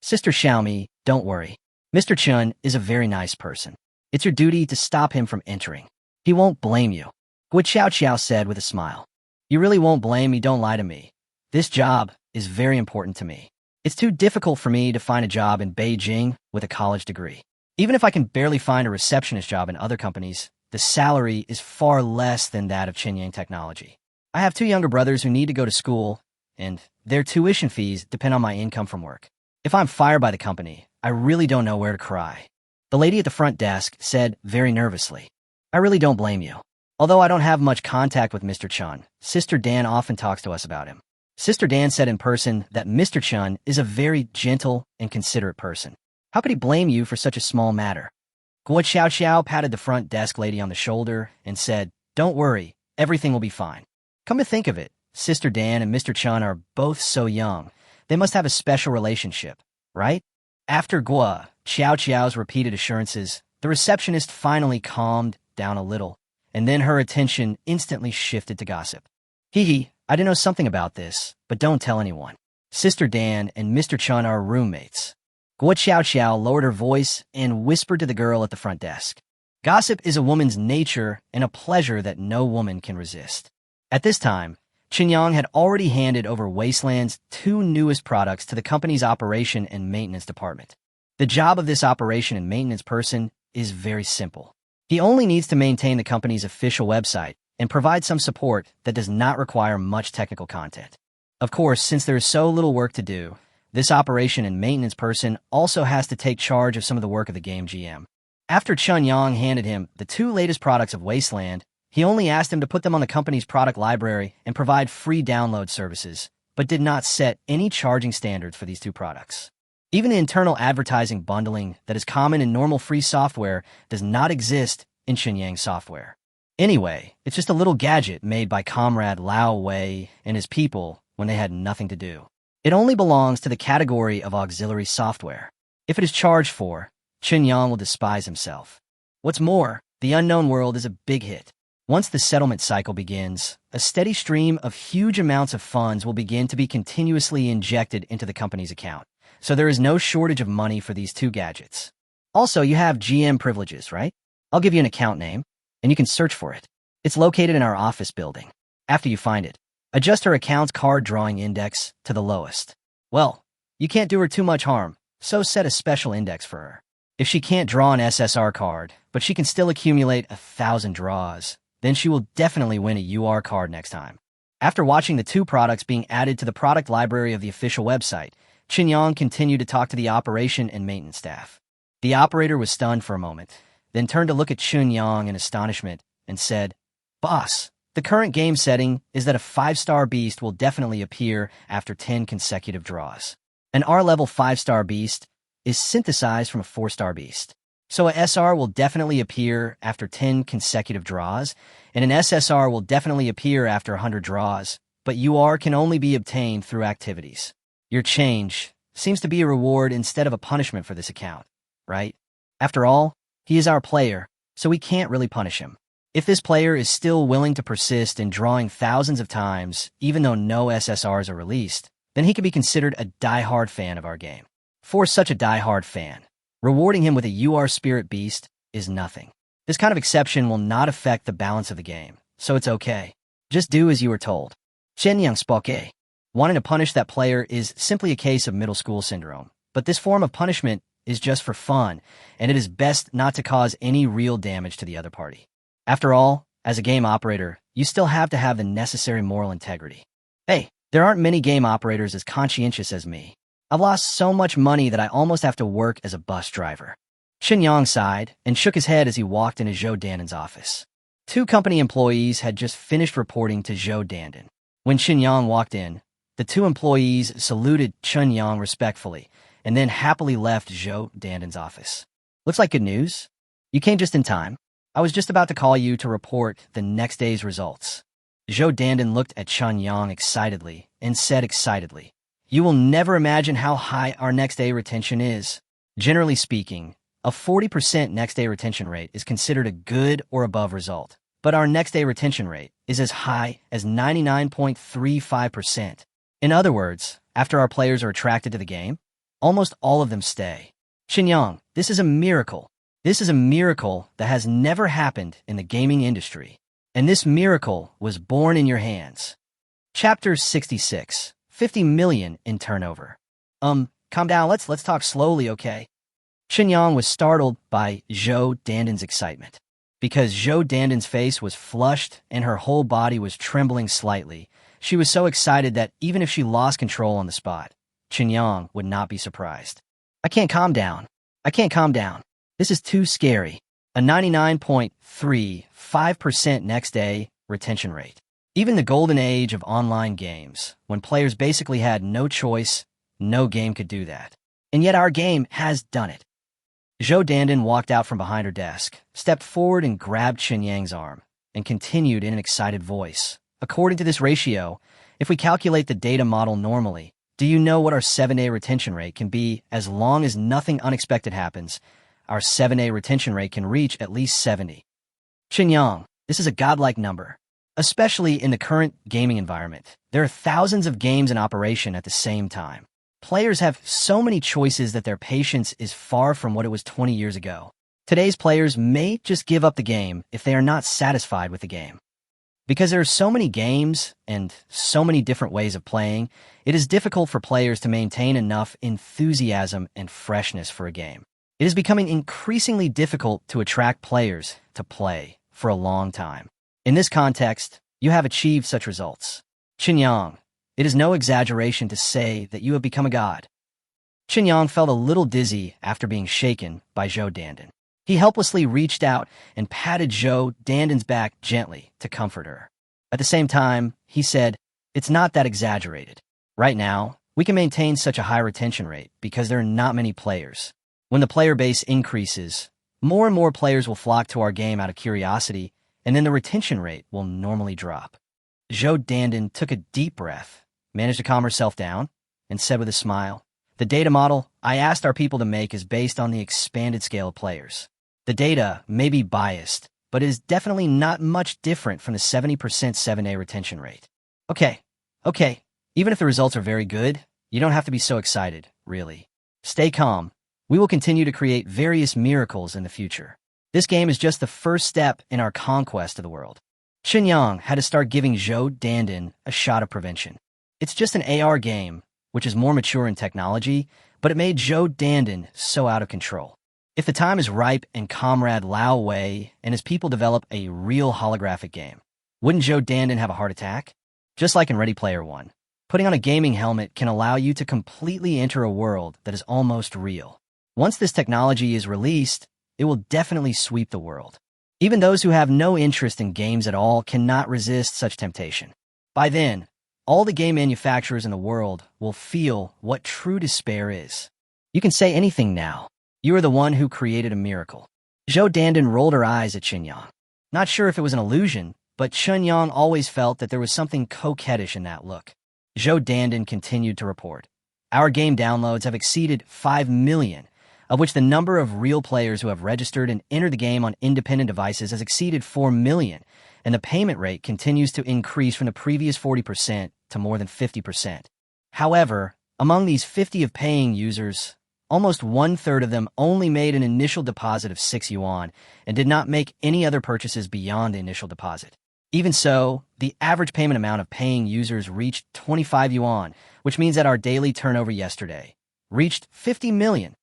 "Sister Xiaomi, don't worry. Mr. Chun is a very nice person. It's your duty to stop him from entering. He won't blame you. Guo Xiao Xiao said with a smile. You really won't blame me, don't lie to me. This job is very important to me. It's too difficult for me to find a job in Beijing with a college degree. Even if I can barely find a receptionist job in other companies, the salary is far less than that of Qinyang Technology. I have 2 younger brothers who need to go to school, and their tuition fees depend on my income from work. If I'm fired by the company, I really don't know where to cry. The lady at the front desk said very nervously. I really don't blame you. Although I don't have much contact with Mr. Chun, Sister Dan often talks to us about him. Sister Dan said in person that Mr. Chun is a very gentle and considerate person. How could he blame you for such a small matter? Guo Xiao Xiao patted the front desk lady on the shoulder and said, Don't worry, everything will be fine. Come to think of it, Sister Dan and Mr. Chun are both so young. They must have a special relationship, right? After Guo Xiao Xiao's repeated assurances, the receptionist finally calmed down a little, and then her attention instantly shifted to gossip. Hee, I didn't know something about this, but don't tell anyone. Sister Dan and Mr. Chun are roommates. Guo Xiao Xiao lowered her voice and whispered to the girl at the front desk. Gossip is a woman's nature and a pleasure that no woman can resist. At this time, Qinyang had already handed over Wasteland's 2 newest products to the company's operation and maintenance department. The job of this operation and maintenance person is very simple. He only needs to maintain the company's official website and provide some support that does not require much technical content. Of course, since there is so little work to do, this operation and maintenance person also has to take charge of some of the work of the game GM. After Chun Yang handed him the 2 latest products of Wasteland, he only asked him to put them on the company's product library and provide free download services, but did not set any charging standards for these 2 products. Even the internal advertising bundling that is common in normal free software does not exist in Qinyang software. Anyway, it's just a little gadget made by Comrade Lao Wei and his people when they had nothing to do. It only belongs to the category of auxiliary software. If it is charged for, Qinyang will despise himself. What's more, the unknown world is a big hit. Once the settlement cycle begins, a steady stream of huge amounts of funds will begin to be continuously injected into the company's account. So there is no shortage of money for these 2 gadgets. Also, you have GM privileges, right? I'll give you an account name, and you can search for it. It's located in our office building. After you find it, adjust her account's card drawing index to the lowest. Well, you can't do her too much harm, so set a special index for her. If she can't draw an SSR card, but she can still accumulate 1,000 draws, then she will definitely win a UR card next time. After watching the 2 products being added to the product library of the official website, Qinyang continued to talk to the operation and maintenance staff. The operator was stunned for a moment, then turned to look at Qinyang in astonishment and said, Boss, the current game setting is that a 5-star beast will definitely appear after 10 consecutive draws. An R-level 5-star beast is synthesized from a 4-star beast. So a SR will definitely appear after 10 consecutive draws, and an SSR will definitely appear after 100 draws, but UR can only be obtained through activities. Your change seems to be a reward instead of a punishment for this account, right? After all, he is our player, so we can't really punish him. If this player is still willing to persist in drawing thousands of times, even though no SSRs are released, then he can be considered a die-hard fan of our game. For such a die-hard fan, rewarding him with a UR Spirit Beast is nothing. This kind of exception will not affect the balance of the game, so it's okay. Just do as you were told. Qinyang spoke. Wanting to punish that player is simply a case of middle school syndrome, but this form of punishment is just for fun, and it is best not to cause any real damage to the other party. After all, as a game operator, you still have to have the necessary moral integrity. Hey, there aren't many game operators as conscientious as me. I've lost so much money that I almost have to work as a bus driver. Qinyang sighed and shook his head as he walked into Zhou Danden's office. 2 company employees had just finished reporting to Zhou Danden. When Qinyang walked in, the 2 employees saluted Qinyang respectfully and then happily left Zhou Danden's office. Looks like good news. You came just in time. I was just about to call you to report the next day's results. Zhou Danden looked at Qinyang excitedly and said excitedly, You will never imagine how high our next day retention is. Generally speaking, a 40% next day retention rate is considered a good or above result, but our next day retention rate is as high as 99.35%. In other words, after our players are attracted to the game, almost all of them stay. Xinyang, this is a miracle. This is a miracle that has never happened in the gaming industry. And this miracle was born in your hands. Chapter 66, 50 million in turnover. Calm down, let's talk slowly, okay? Xinyang was startled by Zhou Danden's excitement. Because Zhou Danden's face was flushed and her whole body was trembling slightly, she was so excited that even if she lost control on the spot, Xinyang would not be surprised. I can't calm down. This is too scary. A 99.35% next day retention rate. Even the golden age of online games, when players basically had no choice, no game could do that. And yet our game has done it. Zhou Danden walked out from behind her desk, stepped forward and grabbed Xinyang's arm, and continued in an excited voice. According to this ratio, if we calculate the data model normally, do you know what our 7-day retention rate can be as long as nothing unexpected happens? Our 7-day retention rate can reach at least 70. Xinyang, this is a godlike number. Especially in the current gaming environment, there are thousands of games in operation at the same time. Players have so many choices that their patience is far from what it was 20 years ago. Today's players may just give up the game if they are not satisfied with the game. Because there are so many games and so many different ways of playing, it is difficult for players to maintain enough enthusiasm and freshness for a game. It is becoming increasingly difficult to attract players to play for a long time. In this context, you have achieved such results. Xinyang, it is no exaggeration to say that you have become a god. Xinyang felt a little dizzy after being shaken by Zhou Danden. He helplessly reached out and patted Zhou Danden's back gently to comfort her. At the same time, he said, "It's not that exaggerated. Right now, we can maintain such a high retention rate because there are not many players. When the player base increases, more and more players will flock to our game out of curiosity, and then the retention rate will normally drop." Zhou Danden took a deep breath, managed to calm herself down, and said with a smile, "The data model I asked our people to make is based on the expanded scale of players. The data may be biased, but it is definitely not much different from the 70% 7-day retention rate." Okay. Even if the results are very good, you don't have to be so excited, really. Stay calm. We will continue to create various miracles in the future. This game is just the first step in our conquest of the world. Xinyang had to start giving Zhou Danden a shot of prevention. It's just an AR game, which is more mature in technology, but it made Zhou Danden so out of control. If the time is ripe and Comrade Lao Wei and his people develop a real holographic game, wouldn't Zhou Danden have a heart attack? Just like in Ready Player One, putting on a gaming helmet can allow you to completely enter a world that is almost real. Once this technology is released, it will definitely sweep the world. Even those who have no interest in games at all cannot resist such temptation. By then, all the game manufacturers in the world will feel what true despair is. You can say anything now. You are the one who created a miracle. Zhou Danden rolled her eyes at Xinyang. Not sure if it was an illusion, but Xinyang always felt that there was something coquettish in that look. Zhou Danden continued to report, "Our game downloads have exceeded 5 million, of which the number of real players who have registered and entered the game on independent devices has exceeded 4 million, and the payment rate continues to increase from the previous 40% to more than 50%. However, among these 50 of paying users, almost 1/3 of them only made an initial deposit of 6 yuan and did not make any other purchases beyond the initial deposit. Even so, the average payment amount of paying users reached 25 yuan, which means that our daily turnover yesterday reached 50 million.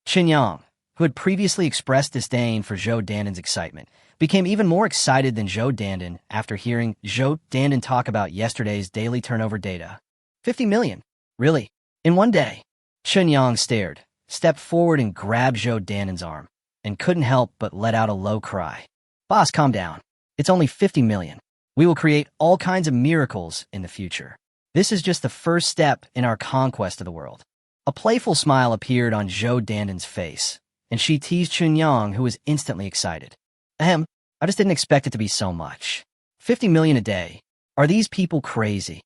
Xinyang, who had previously expressed disdain for Zhou Danden's excitement, became even more excited than Zhou Danden after hearing Zhou Danden talk about yesterday's daily turnover data. 50 million? Really? In one day? Xinyang stared, stepped forward and grabbed Zhou Danden's arm, and couldn't help but let out a low cry. "Boss, calm down. It's only 50 million. We will create all kinds of miracles in the future. This is just the first step in our conquest of the world." A playful smile appeared on Zhou Danden's face, and she teased Xinyang, who was instantly excited. I just didn't expect it to be so much. 50 million a day. Are these people crazy?"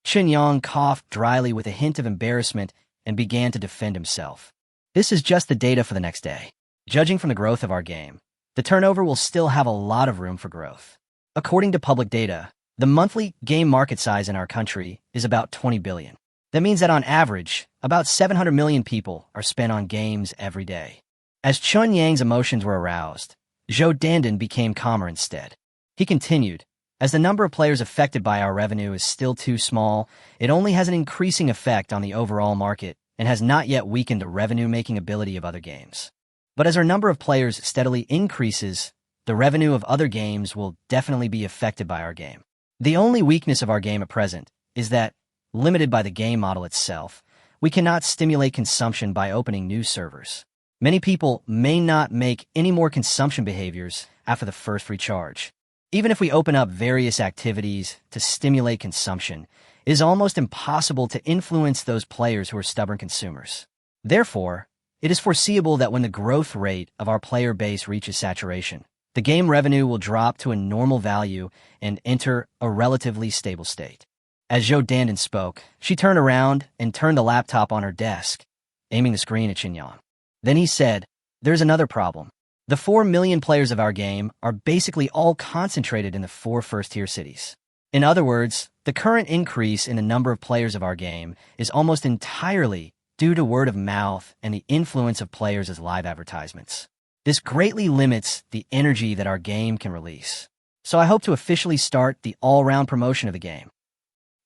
Xinyang coughed dryly with a hint of embarrassment and began to defend himself. "This is just the data for the next day. Judging from the growth of our game, the turnover will still have a lot of room for growth. According to public data, the monthly game market size in our country is about 20 billion. That means that on average, about 700 million people are spent on games every day. As Chun Yang's emotions were aroused, Zhou Dandan became calmer instead. He continued, as the number of players affected by our revenue is still too small, it only has an increasing effect on the overall market and has not yet weakened the revenue-making ability of other games. But as our number of players steadily increases, the revenue of other games will definitely be affected by our game. The only weakness of our game at present is that, limited by the game model itself, we cannot stimulate consumption by opening new servers. Many people may not make any more consumption behaviors after the first recharge. Even if we open up various activities to stimulate consumption, it is almost impossible to influence those players who are stubborn consumers. Therefore, it is foreseeable that when the growth rate of our player base reaches saturation, the game revenue will drop to a normal value and enter a relatively stable state. As Zhou Dandan spoke, she turned around and turned the laptop on her desk, aiming the screen at Qinyang. Then he said, "There's another problem. The 4 million players of our game are basically all concentrated in the 4 first-tier cities. In other words, the current increase in the number of players of our game is almost entirely due to word of mouth and the influence of players as live advertisements. This greatly limits the energy that our game can release. So I hope to officially start the all-round promotion of the game."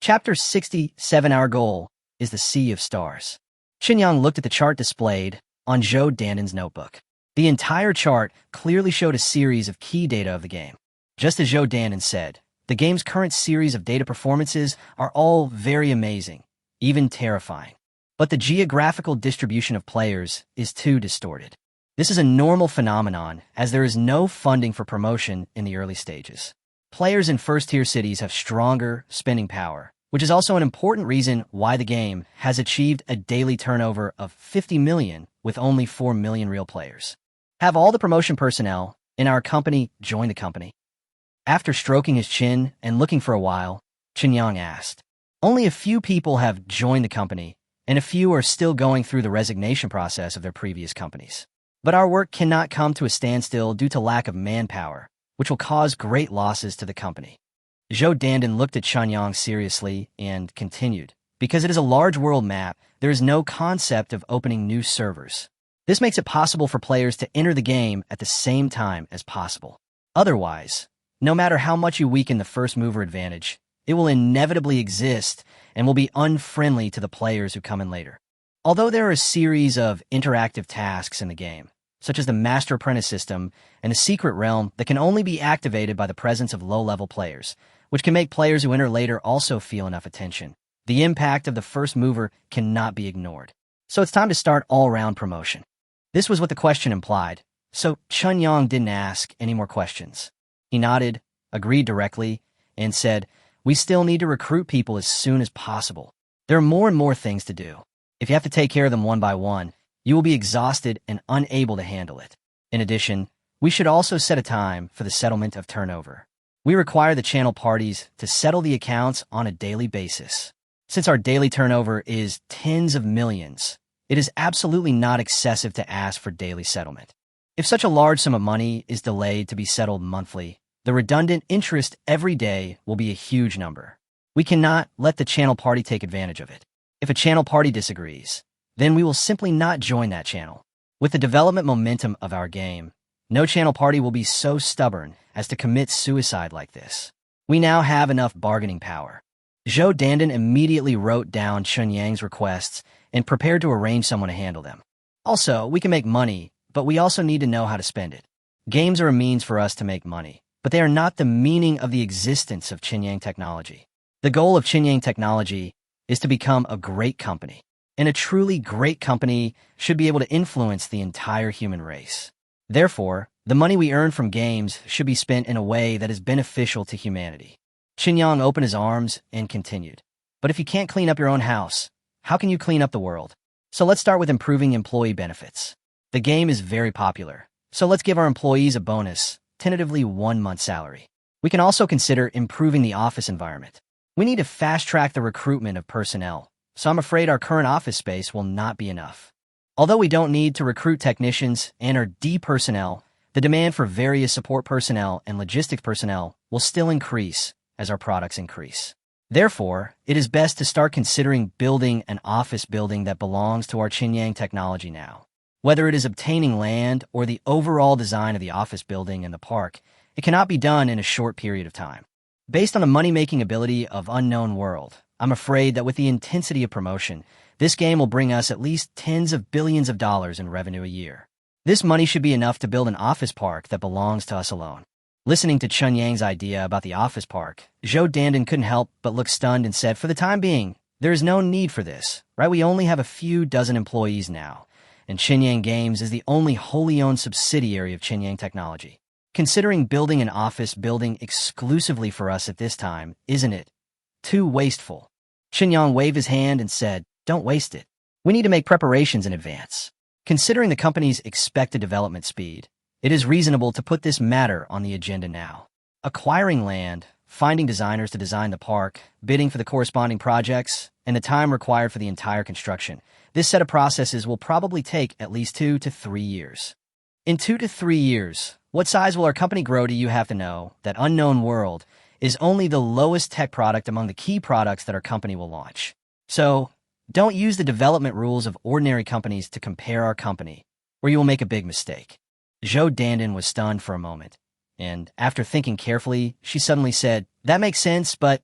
Chapter 67. Our goal is the Sea of Stars. Qinyang looked at the chart displayed on Zhou Dandan's notebook. The entire chart clearly showed a series of key data of the game. Just as Zhou Dandan said, the game's current series of data performances are all very amazing, even terrifying. But the geographical distribution of players is too distorted. This is a normal phenomenon, as there is no funding for promotion in the early stages. Players in first-tier cities have stronger spending power, which is also an important reason why the game has achieved a daily turnover of 50 million with only 4 million real players. Have all the promotion personnel in our company join the company? After stroking his chin and looking for a while, Qinyang asked. Only a few people have joined the company, and a few are still going through the resignation process of their previous companies. But our work cannot come to a standstill due to lack of manpower, which will cause great losses to the company. Zhou Dandan looked at Qinyang seriously and continued, because it is a large world map, there is no concept of opening new servers. This makes it possible for players to enter the game at the same time as possible. Otherwise, no matter how much you weaken the first mover advantage, it will inevitably exist and will be unfriendly to the players who come in later. Although there are a series of interactive tasks in the game, such as the Master Apprentice system and a secret realm that can only be activated by the presence of low-level players, which can make players who enter later also feel enough attention. The impact of the first mover cannot be ignored. So it's time to start all-round promotion. This was what the question implied, so Qinyang didn't ask any more questions. He nodded, agreed directly, and said, "We still need to recruit people as soon as possible. There are more and more things to do. If you have to take care of them one by one, you will be exhausted and unable to handle it. In addition, we should also set a time for the settlement of turnover. We require the channel parties to settle the accounts on a daily basis. Since our daily turnover is tens of millions, it is absolutely not excessive to ask for daily settlement. If such a large sum of money is delayed to be settled monthly, the redundant interest every day will be a huge number. We cannot let the channel party take advantage of it. If a channel party disagrees, then we will simply not join that channel. With the development momentum of our game, no channel party will be so stubborn as to commit suicide like this. We now have enough bargaining power." Zhou Dandan immediately wrote down Qinyang's requests and prepared to arrange someone to handle them. Also, we can make money, but we also need to know how to spend it. Games are a means for us to make money, but they are not the meaning of the existence of Qinyang Technology. The goal of Qinyang Technology is to become a great company, and a truly great company should be able to influence the entire human race. Therefore, the money we earn from games should be spent in a way that is beneficial to humanity. Qinyang opened his arms and continued. But if you can't clean up your own house, how can you clean up the world? So let's start with improving employee benefits. The game is very popular, so let's give our employees a bonus, tentatively 1 month's salary. We can also consider improving the office environment. We need to fast-track the recruitment of personnel, so I'm afraid our current office space will not be enough. Although we don't need to recruit technicians and our D personnel, the demand for various support personnel and logistics personnel will still increase as our products increase. Therefore, it is best to start considering building an office building that belongs to our Qinyang technology now. Whether it is obtaining land or the overall design of the office building and the park, it cannot be done in a short period of time. Based on the money-making ability of Unknown World, I'm afraid that with the intensity of promotion, this game will bring us at least tens of billions of dollars in revenue a year. This money should be enough to build an office park that belongs to us alone. Listening to Chun Yang's idea about the office park, Zhou Dandan couldn't help but look stunned and said, "For the time being, there is no need for this, right? We only have a few dozen employees now, and Qinyang Games is the only wholly owned subsidiary of Qinyang Technology. Considering building an office building exclusively for us at this time, isn't it too wasteful?" Qinyang waved his hand and said, "Don't waste it. We need to make preparations in advance. Considering the company's expected development speed, it is reasonable to put this matter on the agenda now. Acquiring land, finding designers to design the park, bidding for the corresponding projects, and the time required for the entire construction. This set of processes will probably take at least 2 to 3 years. In 2 to 3 years, what size will our company grow? Do you have to know that Unknown World is only the lowest tech product among the key products that our company will launch. So, don't use the development rules of ordinary companies to compare our company, or you will make a big mistake." Zhou Dandan was stunned for a moment, and after thinking carefully, she suddenly said, "That makes sense, but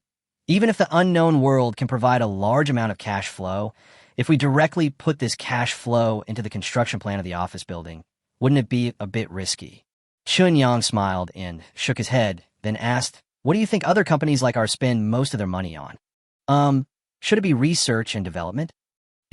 even if the Unknown World can provide a large amount of cash flow, if we directly put this cash flow into the construction plan of the office building, wouldn't it be a bit risky?" Chun Yang smiled and shook his head, then asked, "What do you think other companies like ours spend most of their money on?" Should it be research and development?"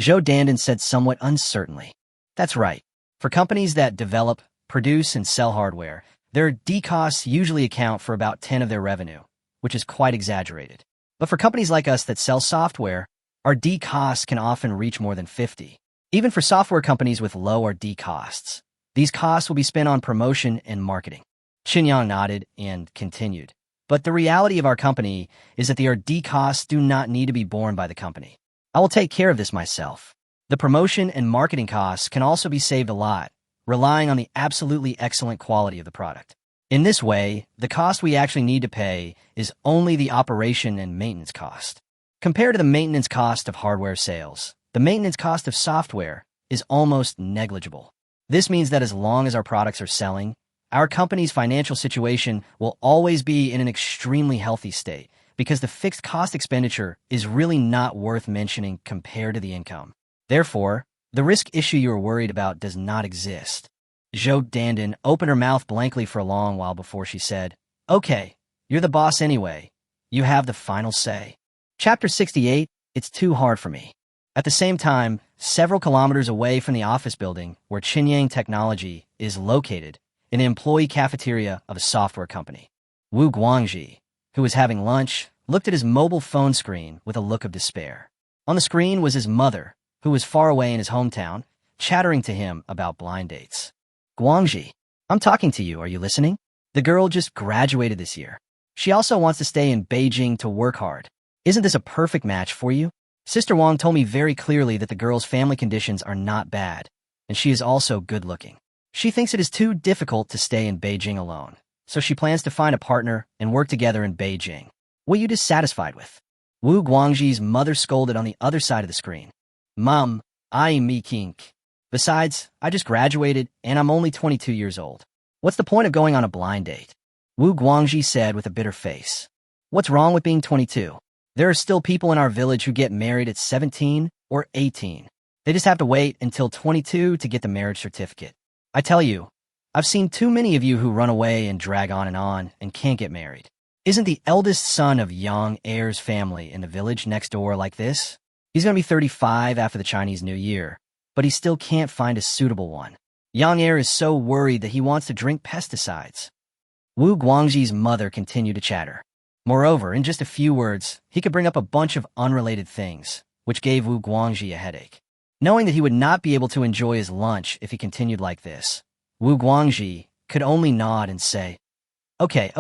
Zhou Dandan said somewhat uncertainly. "That's right. For companies that develop, produce, and sell hardware, their D costs usually account for about 10 of their revenue, which is quite exaggerated. But for companies like us that sell software, our D costs can often reach more than 50. Even for software companies with low R&D costs, these costs will be spent on promotion and marketing." Qinyang nodded and continued. "But the reality of our company is that the R&D costs do not need to be borne by the company. I will take care of this myself. The promotion and marketing costs can also be saved a lot, relying on the absolutely excellent quality of the product. In this way, the cost we actually need to pay is only the operation and maintenance cost. Compared to the maintenance cost of hardware sales, the maintenance cost of software is almost negligible. This means that as long as our products are selling, our company's financial situation will always be in an extremely healthy state because the fixed cost expenditure is really not worth mentioning compared to the income. Therefore, the risk issue you are worried about does not exist." Zhou Dandan opened her mouth blankly for a long while before she said, "Okay, you're the boss anyway. You have the final say." Chapter 68, It's Too Hard for Me. At the same time, several kilometers away from the office building where Qinyang Technology is located, in the employee cafeteria of a software company, Wu Guangji, who was having lunch, looked at his mobile phone screen with a look of despair. On the screen was his mother, who was far away in his hometown, chattering to him about blind dates. "Guangji, I'm talking to you. Are you listening? The girl just graduated this year. She also wants to stay in Beijing to work hard. Isn't this a perfect match for you? Sister Wang told me very clearly that the girl's family conditions are not bad, and she is also good-looking. She thinks it is too difficult to stay in Beijing alone, so she plans to find a partner and work together in Beijing. What are you dissatisfied with?" Wu Guangji's mother scolded on the other side of the screen. "Mom, I'm me kink. Besides, I just graduated and I'm only 22 years old. What's the point of going on a blind date?" Wu Guangji said with a bitter face. "What's wrong with being 22? There are still people in our village who get married at 17 or 18. They just have to wait until 22 to get the marriage certificate. I tell you, I've seen too many of you who run away and drag on and can't get married. Isn't the eldest son of Yang Heir's family in the village next door like this? He's going to be 35 after the Chinese New Year, but he still can't find a suitable one. Yang Heir is so worried that he wants to drink pesticides." Wu Guangji's mother continued to chatter. Moreover, in just a few words, he could bring up a bunch of unrelated things, which gave Wu Guangji a headache. Knowing that he would not be able to enjoy his lunch if he continued like this, Wu Guangji could only nod and say, Okay,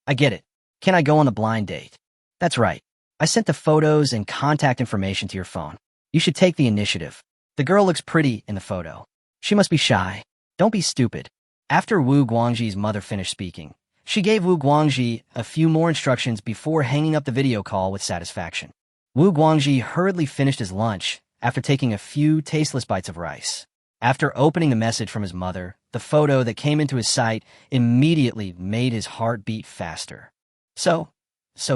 I get it. Can I go on the blind date? That's right. I sent the photos and contact information to your phone. You should take the initiative. The girl looks pretty in the photo. She must be shy. Don't be stupid." After Wu Guangji's mother finished speaking, She gave Wu Guangji a few more instructions before hanging up the video call with satisfaction. Wu Guangji hurriedly finished his lunch after taking a few tasteless bites of rice. After opening the message from his mother, the photo that came into his sight immediately made his heart beat faster. So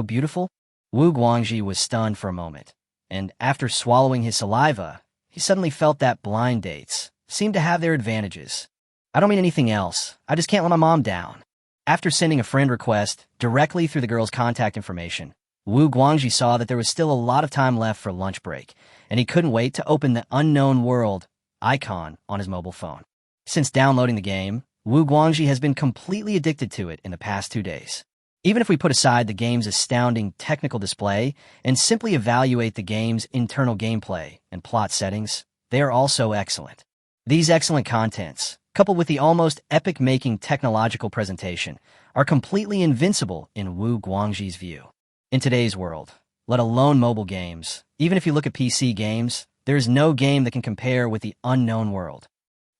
beautiful? Wu Guangji was stunned for a moment, and after swallowing his saliva, he suddenly felt that blind dates seemed to have their advantages. I don't mean anything else. I just can't let my mom down. After sending a friend request directly through the girl's contact information, Wu Guangji saw that there was still a lot of time left for lunch break, and he couldn't wait to open the unknown world icon on his mobile phone. Since downloading the game, Wu Guangji has been completely addicted to it in the past 2 days. Even if we put aside the game's astounding technical display and simply evaluate the game's internal gameplay and plot settings, they are also excellent. These excellent contents, coupled with the almost epic-making technological presentation, are completely invincible in Wu Guangji's view. In today's world, let alone mobile games, even if you look at PC games, there is no game that can compare with the unknown world.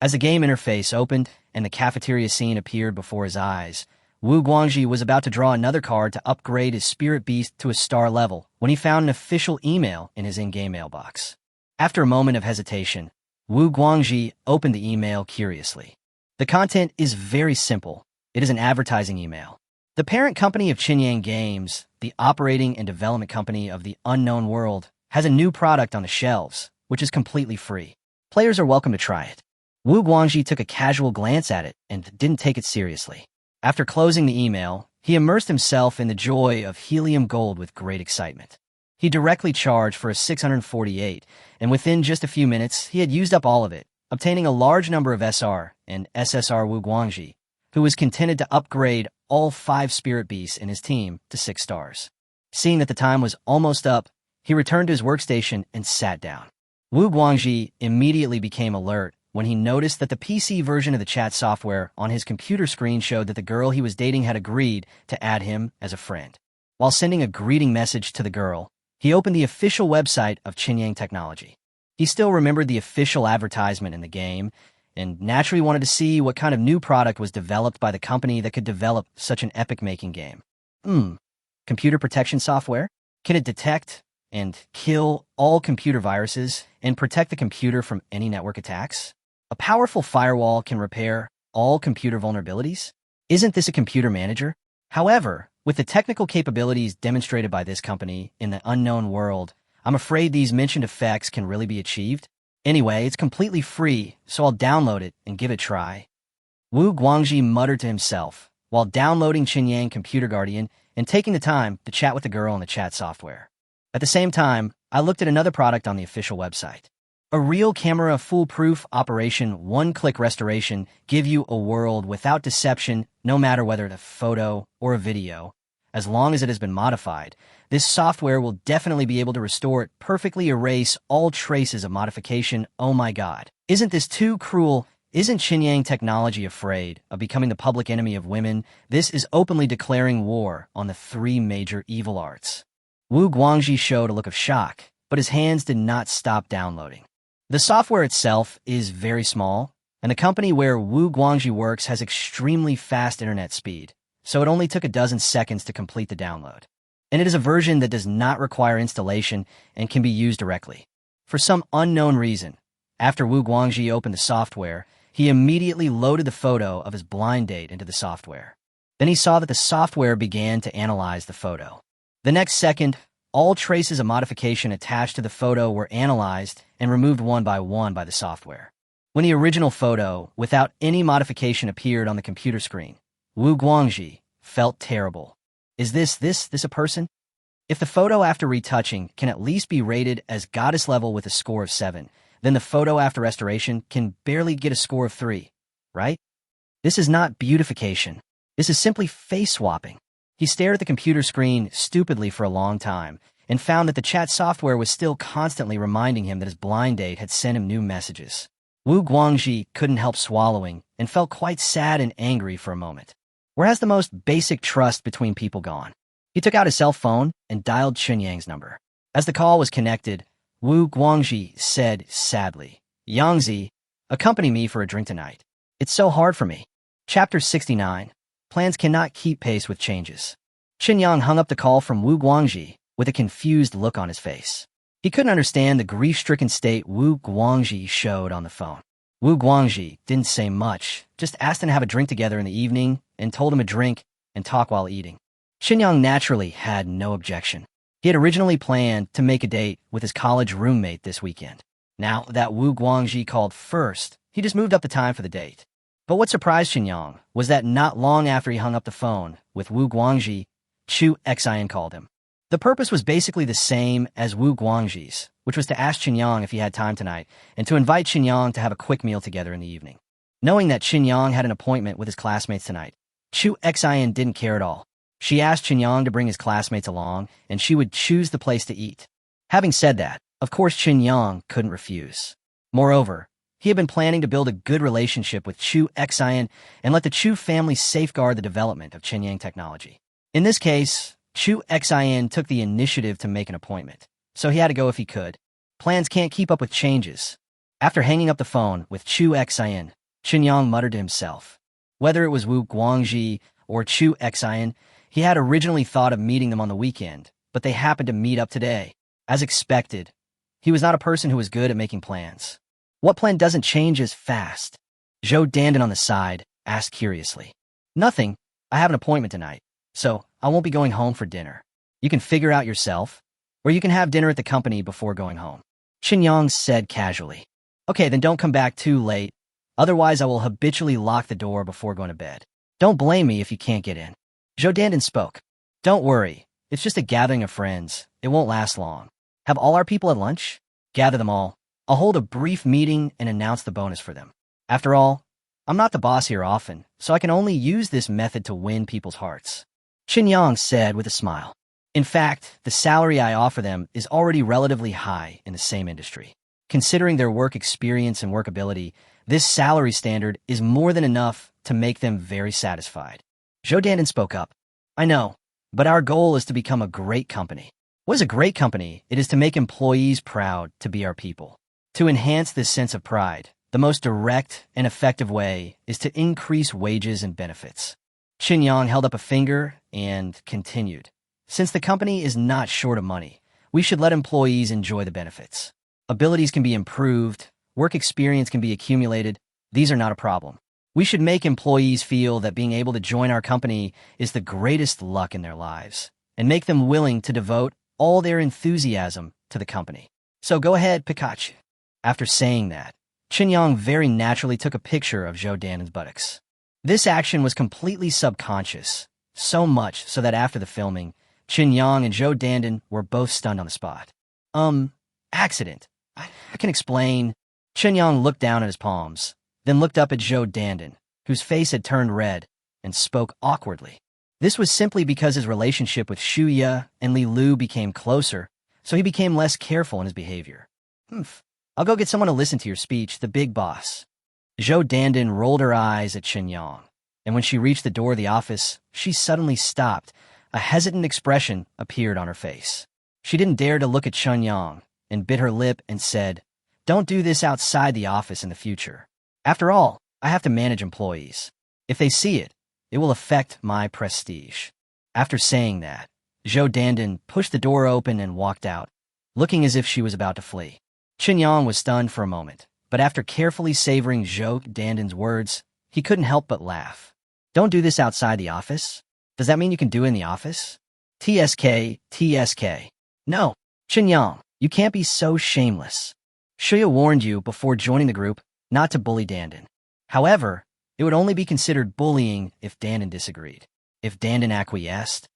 As the game interface opened and the cafeteria scene appeared before his eyes, Wu Guangji was about to draw another card to upgrade his spirit beast to a star level when he found an official email in his in-game mailbox. After a moment of hesitation, Wu Guangji opened the email curiously. The content is very simple. It is an advertising email. The parent company of Qinyang Games, the operating and development company of the unknown world, has a new product on the shelves, which is completely free. Players are welcome to try it. Wu Guangji took a casual glance at it and didn't take it seriously. After closing the email, he immersed himself in the joy of helium gold with great excitement. He directly charged for a 648, and within just a few minutes, he had used up all of it, obtaining a large number of SR and SSR. Wu Guangji, who was contented to upgrade all 5 spirit beasts in his team to 6 stars. Seeing that the time was almost up, he returned to his workstation and sat down. Wu Guangji immediately became alert when he noticed that the PC version of the chat software on his computer screen showed that the girl he was dating had agreed to add him as a friend. While sending a greeting message to the girl, he opened the official website of Qinyang Technology. He still remembered the official advertisement in the game, and naturally wanted to see what kind of new product was developed by the company that could develop such an epic-making game. Computer protection software? Can it detect and kill all computer viruses and protect the computer from any network attacks? A powerful firewall can repair all computer vulnerabilities? Isn't this a computer manager? However, with the technical capabilities demonstrated by this company in the unknown world, I'm afraid these mentioned effects can really be achieved. Anyway, it's completely free, so I'll download it and give it a try. Wu Guangji muttered to himself while downloading Qinyang Computer Guardian and taking the time to chat with the girl in the chat software. At the same time, I looked at another product on the official website. A real camera foolproof operation one-click restoration give you a world without deception no matter whether it's a photo or a video. As long as it has been modified, this software will definitely be able to restore it, perfectly erase all traces of modification. Oh my god. Isn't this too cruel? Isn't Qinyang Technology afraid of becoming the public enemy of women? This is openly declaring war on the 3 major evil arts. Wu Guangji showed a look of shock, but his hands did not stop downloading. The software itself is very small, and the company where Wu Guangji works has extremely fast internet speed, so it only took a dozen seconds to complete the download. And it is a version that does not require installation and can be used directly. For some unknown reason, after Wu Guangji opened the software, he immediately loaded the photo of his blind date into the software. Then he saw that the software began to analyze the photo. The next second, all traces of modification attached to the photo were analyzed and removed one by the software. When the original photo, without any modification, appeared on the computer screen, Wu Guangji felt terrible. Is this a person? If the photo after retouching can at least be rated as goddess level with a score of 7, then the photo after restoration can barely get a score of 3, right? This is not beautification. This is simply face swapping. He stared at the computer screen stupidly for a long time and found that the chat software was still constantly reminding him that his blind date had sent him new messages. Wu Guangji couldn't help swallowing and felt quite sad and angry for a moment. Where has the most basic trust between people gone? He took out his cell phone and dialed Qinyang's number. As the call was connected, Wu Guangji said sadly, "Yangzi, accompany me for a drink tonight. It's so hard for me." Chapter 69. Plans cannot keep pace with changes. Qinyang hung up the call from Wu Guangji with a confused look on his face. He couldn't understand the grief-stricken state Wu Guangji showed on the phone. Wu Guangji didn't say much, just asked him to have a drink together in the evening and told him to drink and talk while eating. Qinyang naturally had no objection. He had originally planned to make a date with his college roommate this weekend. Now that Wu Guangji called first, he just moved up the time for the date. But what surprised Qinyang was that not long after he hung up the phone with Wu Guangji, Chu Xian called him. The purpose was basically the same as Wu Guangji's, which was to ask Qinyang if he had time tonight and to invite Qinyang to have a quick meal together in the evening. Knowing that Qinyang had an appointment with his classmates tonight, Chu Xian didn't care at all. She asked Qinyang to bring his classmates along, and she would choose the place to eat. Having said that, of course Qinyang couldn't refuse. Moreover, he had been planning to build a good relationship with Chu Xian and let the Chu family safeguard the development of Qinyang technology. In this case, Chu Xian took the initiative to make an appointment, so he had to go if he could. Plans can't keep up with changes. After hanging up the phone with Chu Xian, Qinyang muttered to himself. Whether it was Wu Guangji or Chu Xian, he had originally thought of meeting them on the weekend, but they happened to meet up today. As expected, he was not a person who was good at making plans. What plan doesn't change as fast? Zhou Dandan on the side asked curiously. Nothing. I have an appointment tonight, so I won't be going home for dinner. You can figure out yourself, or you can have dinner at the company before going home. Qinyang said casually. Okay, then don't come back too late. Otherwise, I will habitually lock the door before going to bed. Don't blame me if you can't get in. Zhou Dandan spoke. Don't worry. It's just a gathering of friends. It won't last long. Have all our people at lunch? Gather them all. I'll hold a brief meeting and announce the bonus for them. After all, I'm not the boss here often, so I can only use this method to win people's hearts. Qinyang said with a smile. In fact, the salary I offer them is already relatively high in the same industry. Considering their work experience and workability, this salary standard is more than enough to make them very satisfied. Zhou Dandan spoke up. I know, but our goal is to become a great company. What is a great company? It is to make employees proud to be our people. To enhance this sense of pride, the most direct and effective way is to increase wages and benefits. Qinyang held up a finger and continued. Since the company is not short of money, we should let employees enjoy the benefits. Abilities can be improved, work experience can be accumulated. These are not a problem. We should make employees feel that being able to join our company is the greatest luck in their lives, and make them willing to devote all their enthusiasm to the company. So go ahead, Pikachu. After saying that, Qinyang very naturally took a picture of Zhou Dandan's buttocks. This action was completely subconscious, so much so that after the filming, Qinyang and Zhou Dandan were both stunned on the spot. Accident. I can explain. Qinyang looked down at his palms, then looked up at Zhou Dandan, whose face had turned red, and spoke awkwardly. This was simply because his relationship with Xu Ye and Li Lu became closer, so he became less careful in his behavior. I'll go get someone to listen to your speech, the big boss. Zhou Dandan rolled her eyes at Qinyang, and when she reached the door of the office, she suddenly stopped. A hesitant expression appeared on her face. She didn't dare to look at Qinyang and bit her lip and said, Don't do this outside the office in the future. After all, I have to manage employees. If they see it, it will affect my prestige. After saying that, Zhou Dandan pushed the door open and walked out, looking as if she was about to flee. Qinyang was stunned for a moment, but after carefully savoring Zhou Dandan's words, he couldn't help but laugh. Don't do this outside the office? Does that mean you can do it in the office? TSK. No, Qinyang, you can't be so shameless. Shuya warned you before joining the group not to bully Dandan. However, it would only be considered bullying if Dandan disagreed. If Dandan acquiesced,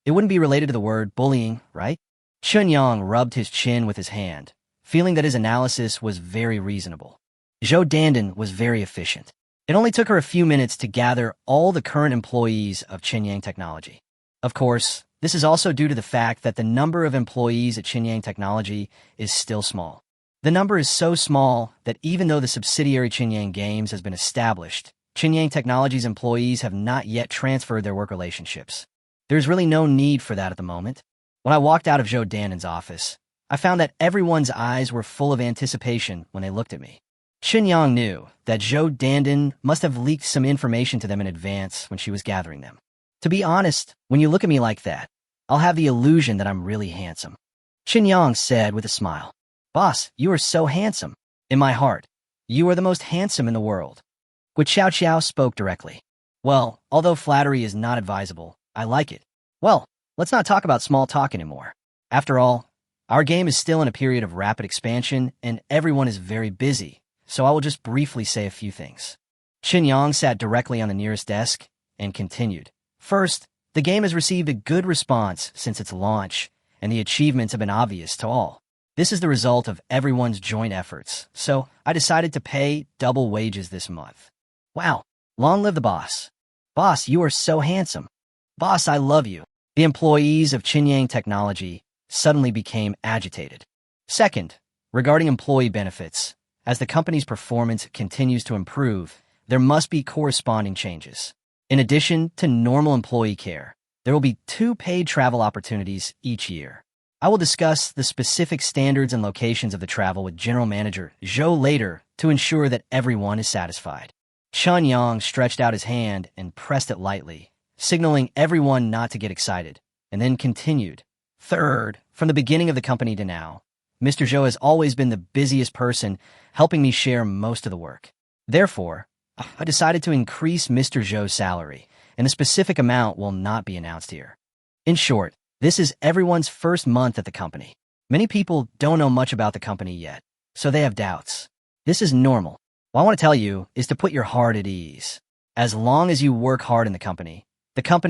it wouldn't be related to the word bullying, right? Qinyang rubbed his chin with his hand, feeling that his analysis was very reasonable. Zhou Dandan was very efficient. It only took her a few minutes to gather all the current employees of Qinyang Technology. Of course, this is also due to the fact that the number of employees at Qinyang Technology is still small. The number is so small that even though the subsidiary Qinyang Games has been established, Qinyang Technology's employees have not yet transferred their work relationships. There's really no need for that at the moment. When I walked out of Zhou Dandan's office, I found that everyone's eyes were full of anticipation when they looked at me. Qinyang knew that Zhou Dandan must have leaked some information to them in advance when she was gathering them. To be honest, when you look at me like that, I'll have the illusion that I'm really handsome. Qin Yang said with a smile. Boss, you are so handsome. In my heart, you are the most handsome in the world. Gui Xiao Xiao spoke directly. Well, although flattery is not advisable, I like it. Well, let's not talk about small talk anymore. After all, our game is still in a period of rapid expansion and everyone is very busy, so I will just briefly say a few things. Qin Yang sat directly on the nearest desk and continued. First, the game has received a good response since its launch, and the achievements have been obvious to all. This is the result of everyone's joint efforts, so I decided to pay double wages this month. Wow, long live the boss. Boss, you are so handsome. Boss, I love you. The employees of Qinyang Technology suddenly became agitated. Second, regarding employee benefits, as the company's performance continues to improve, there must be corresponding changes. In addition to normal employee care, there will be 2 paid travel opportunities each year. I will discuss the specific standards and locations of the travel with General Manager Zhou later to ensure that everyone is satisfied. Qin Yang stretched out his hand and pressed it lightly, signaling everyone not to get excited, and then continued. Third, from the beginning of the company to now, Mr. Zhou has always been the busiest person, helping me share most of the work. Therefore, I decided to increase Mr. Zhou's salary, and the specific amount will not be announced here. In short, this is everyone's first month at the company. Many people don't know much about the company yet, so they have doubts. This is normal. What I want to tell you is to put your heart at ease. As long as you work hard in the company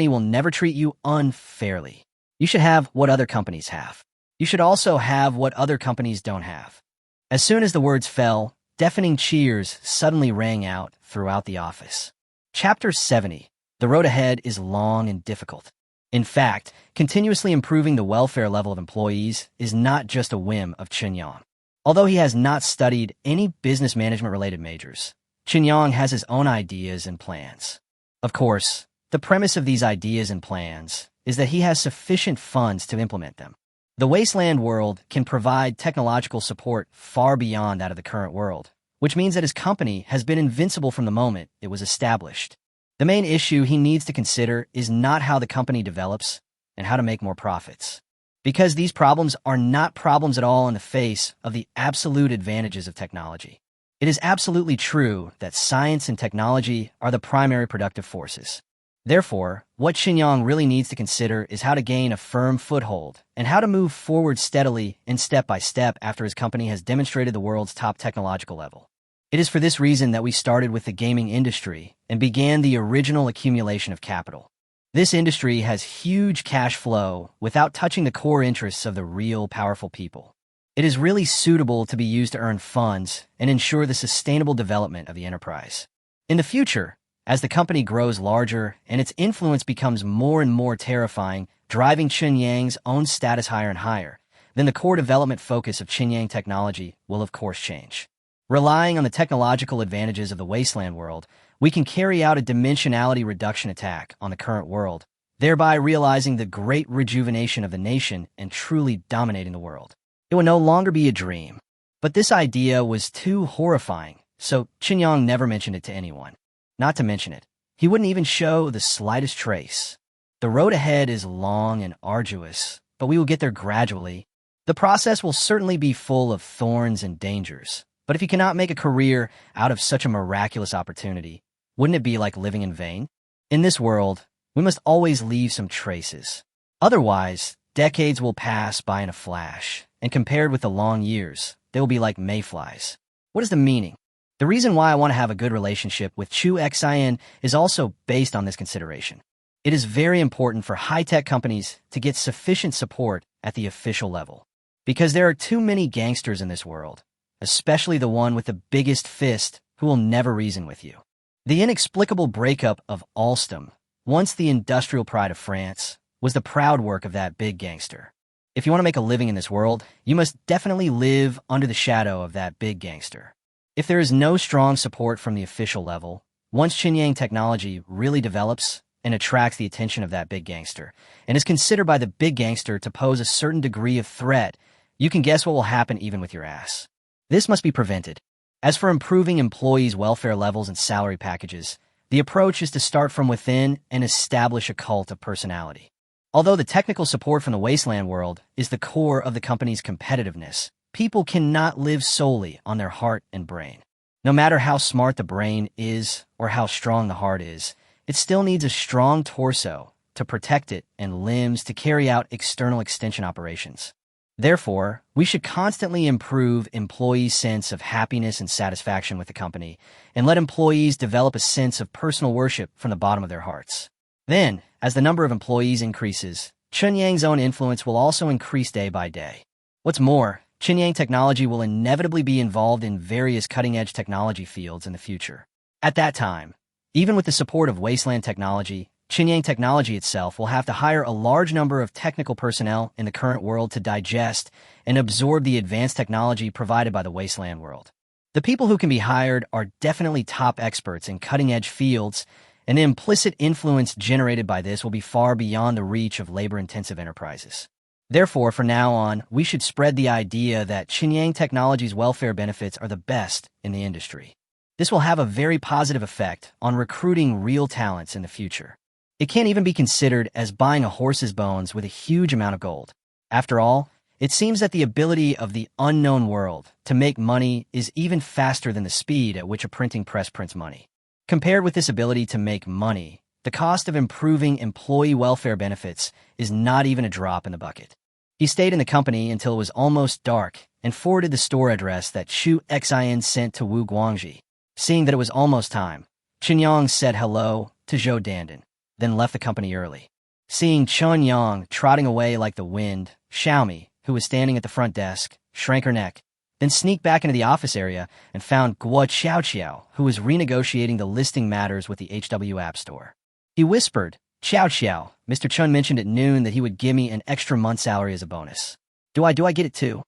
will never treat you unfairly. You should have what other companies have. You should also have what other companies don't have. As soon as the words fell, deafening cheers suddenly rang out throughout the office. Chapter 70. The road ahead is long and difficult. In fact, continuously improving the welfare level of employees is not just a whim of Qin Yang. Although he has not studied any business management-related majors, Qin Yang has his own ideas and plans. Of course, the premise of these ideas and plans is that he has sufficient funds to implement them. The wasteland world can provide technological support far beyond that of the current world, which means that his company has been invincible from the moment it was established. The main issue he needs to consider is not how the company develops and how to make more profits, because these problems are not problems at all in the face of the absolute advantages of technology. It is absolutely true that science and technology are the primary productive forces. Therefore, what Qin Yang really needs to consider is how to gain a firm foothold and how to move forward steadily and step by step after his company has demonstrated the world's top technological level. It is for this reason that we started with the gaming industry and began the original accumulation of capital. This industry has huge cash flow without touching the core interests of the real powerful people. It is really suitable to be used to earn funds and ensure the sustainable development of the enterprise. In the future, as the company grows larger and its influence becomes more and more terrifying, driving Qin Yang's own status higher and higher, then the core development focus of Qin Yang Technology will of course change. Relying on the technological advantages of the wasteland world, we can carry out a dimensionality reduction attack on the current world, thereby realizing the great rejuvenation of the nation and truly dominating the world. It will no longer be a dream. But this idea was too horrifying, so Qin Yang never mentioned it to anyone. Not to mention it, he wouldn't even show the slightest trace. The road ahead is long and arduous, but we will get there gradually. The process will certainly be full of thorns and dangers, but if you cannot make a career out of such a miraculous opportunity, wouldn't it be like living in vain? In this world, we must always leave some traces. Otherwise, decades will pass by in a flash, and compared with the long years, they will be like mayflies. What is the meaning? The reason why I want to have a good relationship with Chu Xin is also based on this consideration. It is very important for high-tech companies to get sufficient support at the official level, because there are too many gangsters in this world, especially the one with the biggest fist who will never reason with you. The inexplicable breakup of Alstom, once the industrial pride of France, was the proud work of that big gangster. If you want to make a living in this world, you must definitely live under the shadow of that big gangster. If there is no strong support from the official level, once Qin Yang Technology really develops and attracts the attention of that big gangster, and is considered by the big gangster to pose a certain degree of threat, you can guess what will happen even with your ass. This must be prevented. As for improving employees' welfare levels and salary packages, the approach is to start from within and establish a cult of personality. Although the technical support from the wasteland world is the core of the company's competitiveness, people cannot live solely on their heart and brain. No matter how smart the brain is or how strong the heart is, it still needs a strong torso to protect it and limbs to carry out external extension operations. Therefore, we should constantly improve employees' sense of happiness and satisfaction with the company, and let employees develop a sense of personal worship from the bottom of their hearts. Then, as the number of employees increases, Chunyang's own influence will also increase day by day. What's more, Chunyang technology will inevitably be involved in various cutting-edge technology fields in the future. At that time, even with the support of wasteland technology, Chunyang technology itself will have to hire a large number of technical personnel in the current world to digest and absorb the advanced technology provided by the wasteland world. The people who can be hired are definitely top experts in cutting-edge fields, and the implicit influence generated by this will be far beyond the reach of labor-intensive enterprises. Therefore, from now on, we should spread the idea that Chunyang technology's welfare benefits are the best in the industry. This will have a very positive effect on recruiting real talents in the future. It can't even be considered as buying a horse's bones with a huge amount of gold. After all, it seems that the ability of the unknown world to make money is even faster than the speed at which a printing press prints money. Compared with this ability to make money, the cost of improving employee welfare benefits is not even a drop in the bucket. He stayed in the company until it was almost dark and forwarded the store address that Chu Xin sent to Wu Guangji. Seeing that it was almost time, Chunyang said hello to Zhou Dandan, then left the company early. Seeing Chunyang trotting away like the wind, Xiaomi, who was standing at the front desk, shrank her neck, then sneaked back into the office area and found Guo Xiaoqiao, who was renegotiating the listing matters with the HW App Store. He whispered, "Xiaoqiao, Mr. Chun mentioned at noon that he would give me an extra month's salary as a bonus. Do I get it too?"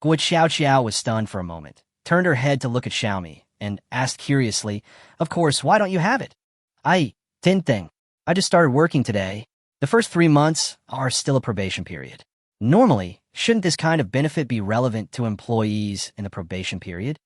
Guo Xiaoqiao was stunned for a moment, turned her head to look at Xiaomi, and asked curiously, "Of course, why don't you have it?" Tinting. I just started working today. The first 3 months are still a probation period. Normally, shouldn't this kind of benefit be relevant to employees in the probation period?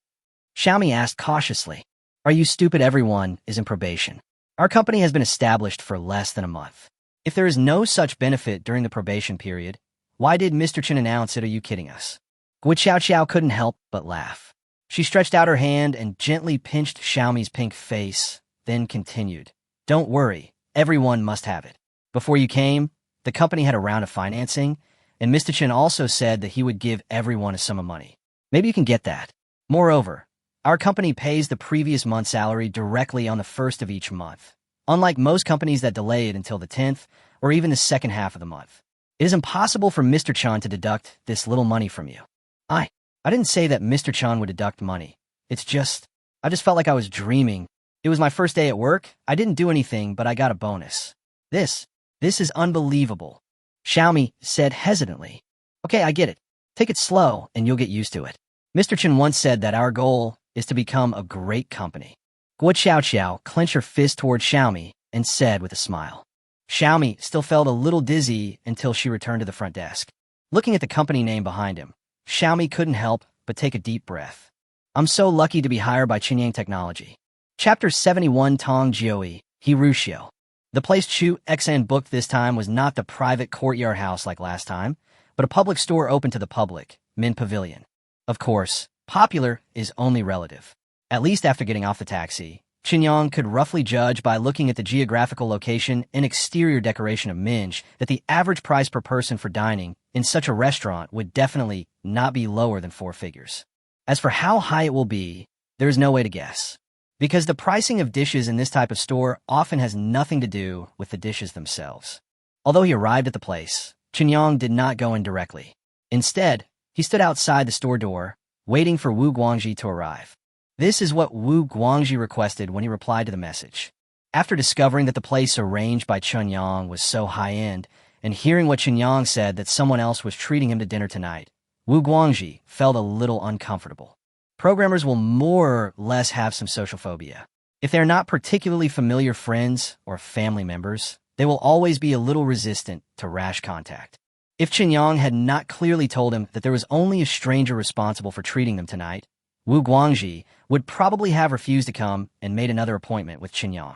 Xiaomi asked cautiously. Are you stupid? Everyone is in probation. Our company has been established for less than a month. If there is no such benefit during the probation period, why did Mr. Chen announce it? Are you kidding us? Guo Xiaoqiao couldn't help but laugh. She stretched out her hand and gently pinched Xiaomi's pink face, then continued. Don't worry. Everyone must have it. Before you came, the company had a round of financing, and Mr. Chen also said that he would give everyone a sum of money. Maybe you can get that. Moreover, our company pays the previous month's salary directly on the 1st of each month, unlike most companies that delay it until the 10th or even the second half of the month. It is impossible for Mr. Chan to deduct this little money from you. I didn't say that Mr. Chan would deduct money. I just felt like I was dreaming. It was my first day at work. I didn't do anything, but I got a bonus. This is unbelievable, Xiaomi said hesitantly. Okay, I get it. Take it slow, and you'll get used to it. Mr. Chen once said that our goal is to become a great company. Guo Xiaoqiao clenched her fist toward Xiaomi and said with a smile. Xiaomi still felt a little dizzy until she returned to the front desk. Looking at the company name behind him, Xiaomi couldn't help but take a deep breath. I'm so lucky to be hired by Chunyang Technology. Chapter 71 Tong Jioi, Hirushio. The place Chu Xin booked this time was not the private courtyard house like last time, but a public store open to the public, Min Pavilion. Of course, popular is only relative. At least after getting off the taxi, Chunyang could roughly judge by looking at the geographical location and exterior decoration of Minj that the average price per person for dining in such a restaurant would definitely not be lower than 4 figures. As for how high it will be, there is no way to guess, because the pricing of dishes in this type of store often has nothing to do with the dishes themselves. Although he arrived at the place, Chunyang did not go in directly. Instead, he stood outside the store door, waiting for Wu Guangji to arrive. This is what Wu Guangji requested when he replied to the message. After discovering that the place arranged by Chunyang was so high-end, and hearing what Chunyang said that someone else was treating him to dinner tonight, Wu Guangji felt a little uncomfortable. Programmers will more or less have some social phobia. If they're not particularly familiar friends or family members, they will always be a little resistant to rash contact. If Chunyang had not clearly told him that there was only a stranger responsible for treating them tonight, Wu Guangji would probably have refused to come and made another appointment with Chen Yang.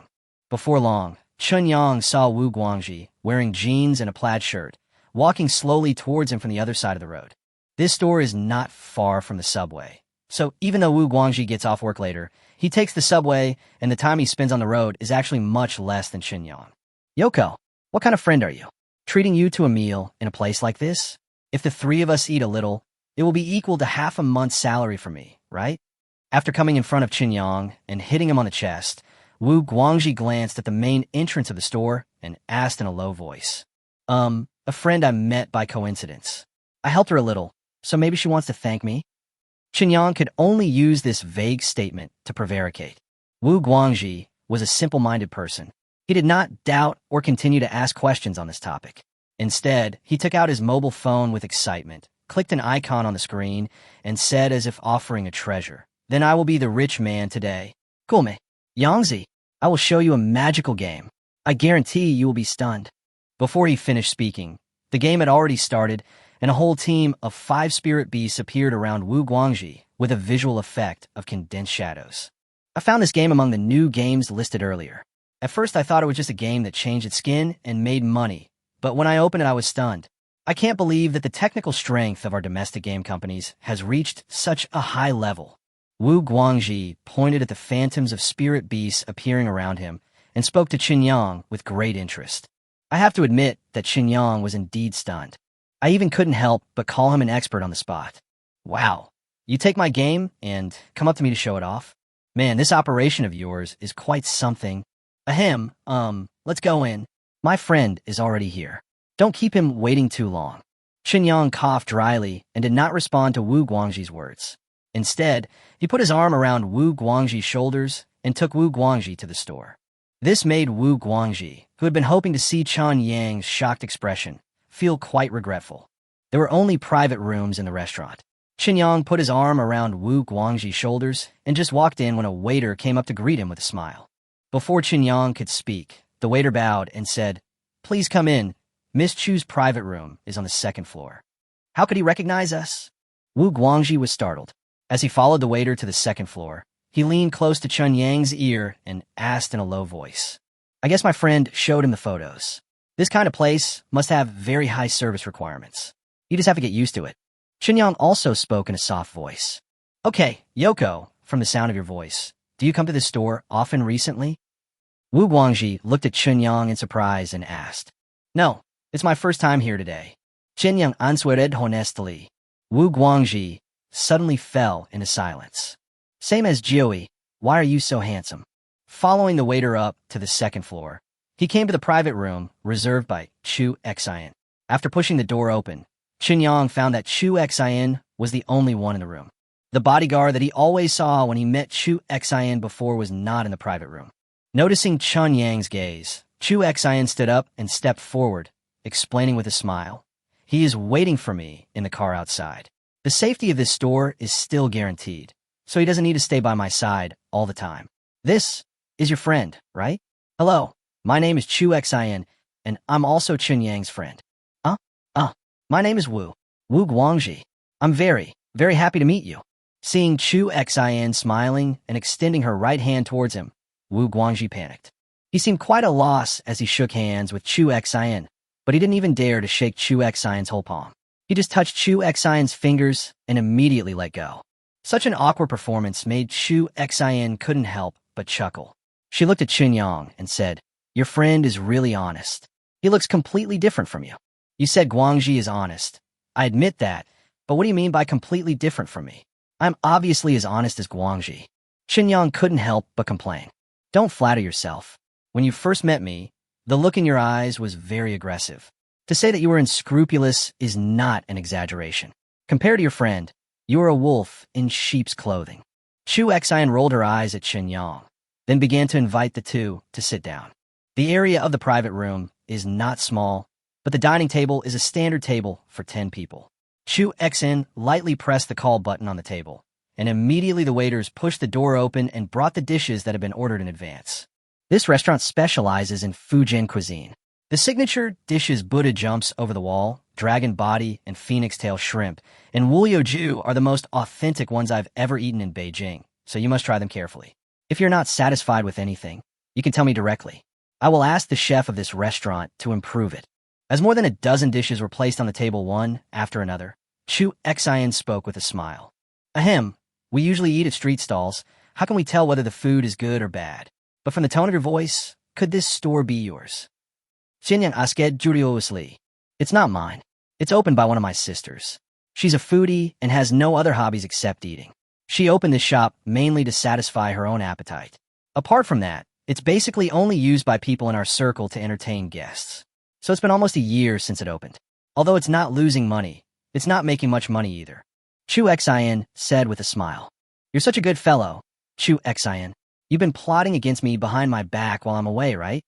Before long, Chen Yang saw Wu Guangji wearing jeans and a plaid shirt, walking slowly towards him from the other side of the road. This store is not far from the subway, so even though Wu Guangji gets off work later, he takes the subway, and the time he spends on the road is actually much less than Chen Yang. Yoko, what kind of friend are you? Treating you to a meal in a place like this? If the three of us eat a little, it will be equal to half a month's salary for me, right? After coming in front of Chen Yang and hitting him on the chest, Wu Guangji glanced at the main entrance of the store and asked in a low voice. A friend I met by coincidence. I helped her a little, so maybe she wants to thank me? Chen Yang could only use this vague statement to prevaricate. Wu Guangji was a simple-minded person. He did not doubt or continue to ask questions on this topic. Instead, he took out his mobile phone with excitement, clicked an icon on the screen, and said as if offering a treasure, "Then I will be the rich man today. Gulme, Yangzi, I will show you a magical game. I guarantee you will be stunned." Before he finished speaking, the game had already started, and a whole team of 5 spirit beasts appeared around Wu Guangji with a visual effect of condensed shadows. I found this game among the new games listed earlier. At first I thought it was just a game that changed its skin and made money, but when I opened it I was stunned. I can't believe that the technical strength of our domestic game companies has reached such a high level. Wu Guangji pointed at the phantoms of spirit beasts appearing around him and spoke to Chen Yang with great interest. I have to admit that Chen Yang was indeed stunned. I even couldn't help but call him an expert on the spot. Wow, you take my game and come up to me to show it off? Man, this operation of yours is quite something. Ahem, let's go in. My friend is already here. Don't keep him waiting too long. Chen Yang coughed dryly and did not respond to Wu Guangji's words. Instead, he put his arm around Wu Guangji's shoulders and took Wu Guangji to the store. This made Wu Guangji, who had been hoping to see Chen Yang's shocked expression, feel quite regretful. There were only private rooms in the restaurant. Chen Yang put his arm around Wu Guangji's shoulders and just walked in when a waiter came up to greet him with a smile. Before Chen Yang could speak, the waiter bowed and said, "Please come in. Miss Chu's private room is on the 2nd floor." How could he recognize us? Wu Guangji was startled. As he followed the waiter to the 2nd floor, he leaned close to Chen Yang's ear and asked in a low voice. I guess my friend showed him the photos. This kind of place must have very high service requirements. You just have to get used to it. Chen Yang also spoke in a soft voice. Okay, Yoko, from the sound of your voice, do you come to this store often recently? Wu Guangji looked at Chen Yang in surprise and asked. No, it's my first time here today. Chen Yang answered honestly. Wu Guangji suddenly fell into silence. Same as Jioi, why are you so handsome? Following the waiter up to the 2nd floor, he came to the private room reserved by Chu Xian. After pushing the door open, Chen Yang found that Chu Xian was the only one in the room. The bodyguard that he always saw when he met Chu Xian before was not in the private room. Noticing Chen Yang's gaze, Chu Xian stood up and stepped forward, explaining with a smile, "He is waiting for me in the car outside. The safety of this store is still guaranteed, so he doesn't need to stay by my side all the time. This is your friend, right? Hello, my name is Chu Xian, and I'm also Chen Yang's friend. My name is Wu Guangji. I'm very, very happy to meet you." Seeing Chu Xian smiling and extending her right hand towards him, Wu Guangji panicked. He seemed quite a loss as he shook hands with Chu Xian, but he didn't even dare to shake Chu Xian's whole palm. He just touched Chu Xian's fingers and immediately let go. Such an awkward performance made Chu Xian couldn't help but chuckle. She looked at Chen Yang and said, "Your friend is really honest. He looks completely different from you. You said Guangji is honest. I admit that, but what do you mean by completely different from me? I'm obviously as honest as Guangji." Chen Yang couldn't help but complain. Don't flatter yourself. When you first met me, the look in your eyes was very aggressive. To say that you were unscrupulous is not an exaggeration. Compared to your friend, you are a wolf in sheep's clothing. Chu Xian rolled her eyes at Chen Yang, then began to invite the two to sit down. The area of the private room is not small, but the dining table is a standard table for 10 people. Chu Xian lightly pressed the call button on the table, and immediately the waiters pushed the door open and brought the dishes that had been ordered in advance. This restaurant specializes in Fujian cuisine. The signature dish is Buddha jumps over the wall dragon body, and phoenix tail shrimp, and Ju are the most authentic ones I've ever eaten in Beijing, so you must try them carefully. If you're not satisfied with anything, you can tell me directly. I will ask the chef of this restaurant to improve it. As more than a dozen dishes were placed on the table one after another, Chu Xian spoke with a smile. Ahem, we usually eat at street stalls. How can we tell whether the food is good or bad? But from the tone of your voice, could this store be yours? Xinyang asked curiously. It's not mine. It's opened by one of my sisters. She's a foodie and has no other hobbies except eating. She opened this shop mainly to satisfy her own appetite. Apart from that, it's basically only used by people in our circle to entertain guests. So it's been almost a year since it opened. Although it's not losing money, it's not making much money either. Chu Xian said with a smile. You're such a good fellow, Chu Xian. You've been plotting against me behind my back while I'm away, right?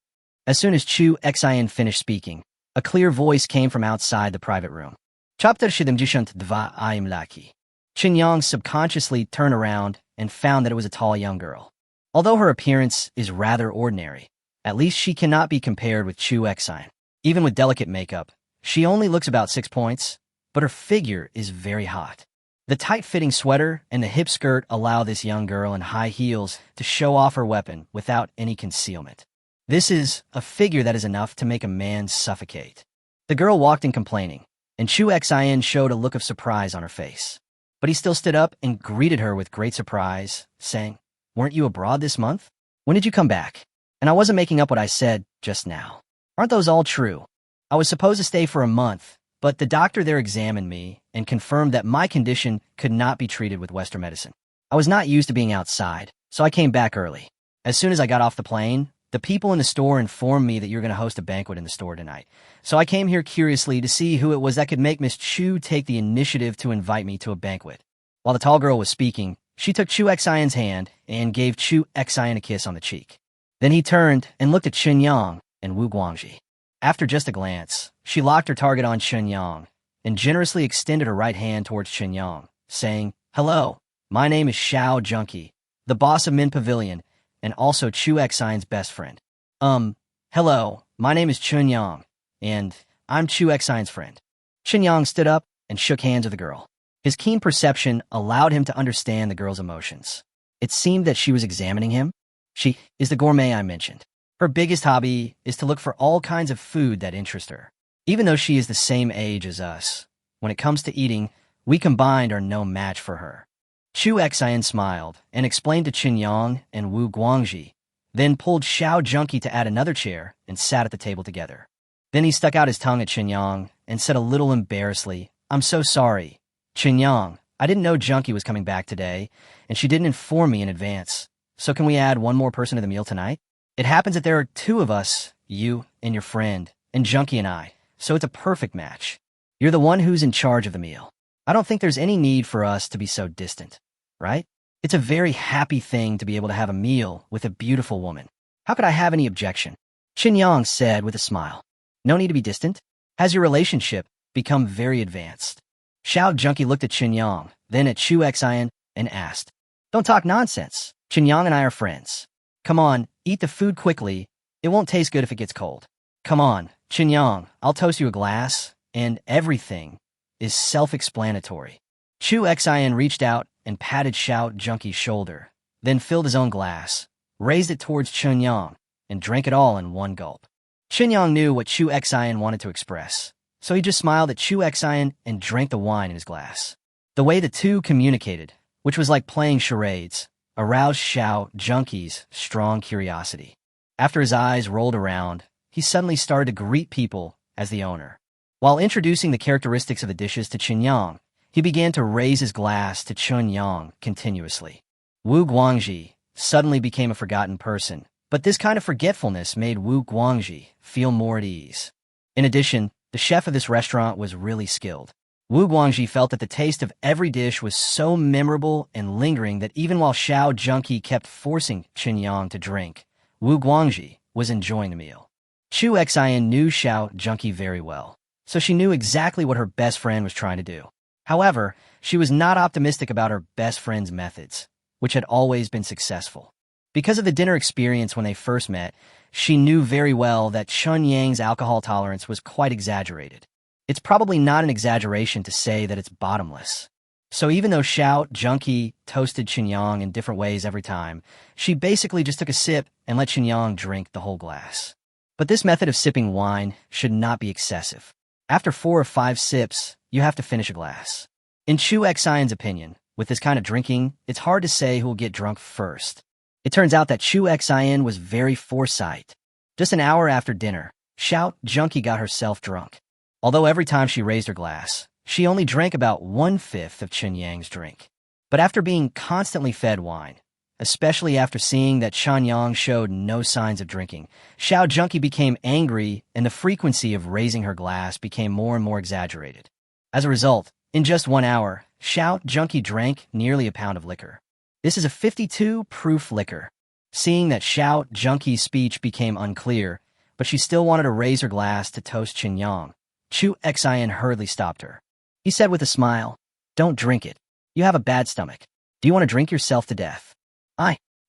As soon as Chu Xian finished speaking, a clear voice came from outside the private room. Chapter 72 I'm lucky. Qin Yang subconsciously turned around and found that it was a tall young girl. Although her appearance is rather ordinary, at least she cannot be compared with Chu Xian. Even with delicate makeup, she only looks about 6 points, but her figure is very hot. The tight-fitting sweater and the hip skirt allow this young girl in high heels to show off her weapon without any concealment. This is a figure that is enough to make a man suffocate. The girl walked in complaining, and Chu Xian showed a look of surprise on her face. But he still stood up and greeted her with great surprise, saying, Weren't you abroad this month? When did you come back? And I wasn't making up what I said just now. Aren't those all true? I was supposed to stay for a month, but the doctor there examined me and confirmed that my condition could not be treated with Western medicine. I was not used to being outside, so I came back early. As soon as I got off the plane, the people in the store informed me that you're going to host a banquet in the store tonight. So I came here curiously to see who it was that could make Miss Chu take the initiative to invite me to a banquet. While the tall girl was speaking, she took Chu Xian's hand and gave Chu Xian a kiss on the cheek. Then he turned and looked at Qin Yang and Wu Guangji. After just a glance, she locked her target on Qin Yang and generously extended her right hand towards Qin Yang, saying, Hello, my name is Xiao Junkie, the boss of Min Pavilion, and also Chu Xian's best friend. Hello, my name is Qin Yang, and I'm Chu Xian's friend. Qin Yang stood up and shook hands with the girl. His keen perception allowed him to understand the girl's emotions. It seemed that she was examining him. She is the gourmet I mentioned. Her biggest hobby is to look for all kinds of food that interest her. Even though she is the same age as us, when it comes to eating, we combined are no match for her. Chu Xian smiled and explained to Qin Yang and Wu Guangji, then pulled Xiao Junkie to add another chair and sat at the table together. Then he stuck out his tongue at Qin Yang and said a little embarrassedly, I'm so sorry. Qin Yang, I didn't know Junkie was coming back today, and she didn't inform me in advance. So can we add one more person to the meal tonight? It happens that there are 2 of us, you and your friend, and Junkie and I, so it's a perfect match. You're the one who's in charge of the meal. I don't think there's any need for us to be so distant, right? It's a very happy thing to be able to have a meal with a beautiful woman. How could I have any objection? Qin Yang said with a smile. No need to be distant. Has your relationship become very advanced? Xiao Junkie looked at Qin Yang, then at Chu Xian, and asked, Don't talk nonsense. Qin Yang and I are friends. Come on, eat the food quickly. It won't taste good if it gets cold. Come on, Qin Yang, I'll toast you a glass, and everything is self-explanatory. Chu Xian reached out and patted Xiao Junkie's shoulder, then filled his own glass, raised it towards Qin Yang, and drank it all in one gulp. Qin Yang knew what Chu Xian wanted to express, so he just smiled at Chu Xian and drank the wine in his glass. The way the two communicated, which was like playing charades, aroused Xiao Junkie's strong curiosity. After his eyes rolled around, he suddenly started to greet people as the owner. While introducing the characteristics of the dishes to Qin Yang, he began to raise his glass to Qin Yang continuously. Wu Guangji suddenly became a forgotten person, but this kind of forgetfulness made Wu Guangji feel more at ease. In addition, the chef of this restaurant was really skilled. Wu Guangji felt that the taste of every dish was so memorable and lingering that even while Xiao Junkie kept forcing Qin Yang to drink, Wu Guangji was enjoying the meal. Chu Xian knew Xiao Junkie very well, so she knew exactly what her best friend was trying to do. However, she was not optimistic about her best friend's methods, which had always been successful. Because of the dinner experience when they first met, she knew very well that Chun Yang's alcohol tolerance was quite exaggerated. It's probably not an exaggeration to say that it's bottomless. So even though Xiao Junkie toasted Qinyang in different ways every time, she basically just took a sip and let Qinyang drink the whole glass. But this method of sipping wine should not be excessive. After 4 or 5 sips, you have to finish a glass. In Chu Xian's opinion, with this kind of drinking, it's hard to say who will get drunk first. It turns out that Chu Xian was very foresight. Just an hour after dinner, Xiao Junkie got herself drunk. Although every time she raised her glass, she only drank about 1/5 of Chen Yang's drink. But after being constantly fed wine, especially after seeing that Chen Yang showed no signs of drinking, Xiao Junkie became angry and the frequency of raising her glass became more and more exaggerated. As a result, in just 1 hour, Xiao Junkie drank nearly a pound of liquor. This is a 52-proof liquor. Seeing that Xiao Junkie's speech became unclear, but she still wanted to raise her glass to toast Chen Yang, Chu Xian hurriedly stopped her. He said with a smile, "Don't drink it. You have a bad stomach. Do you want to drink yourself to death?"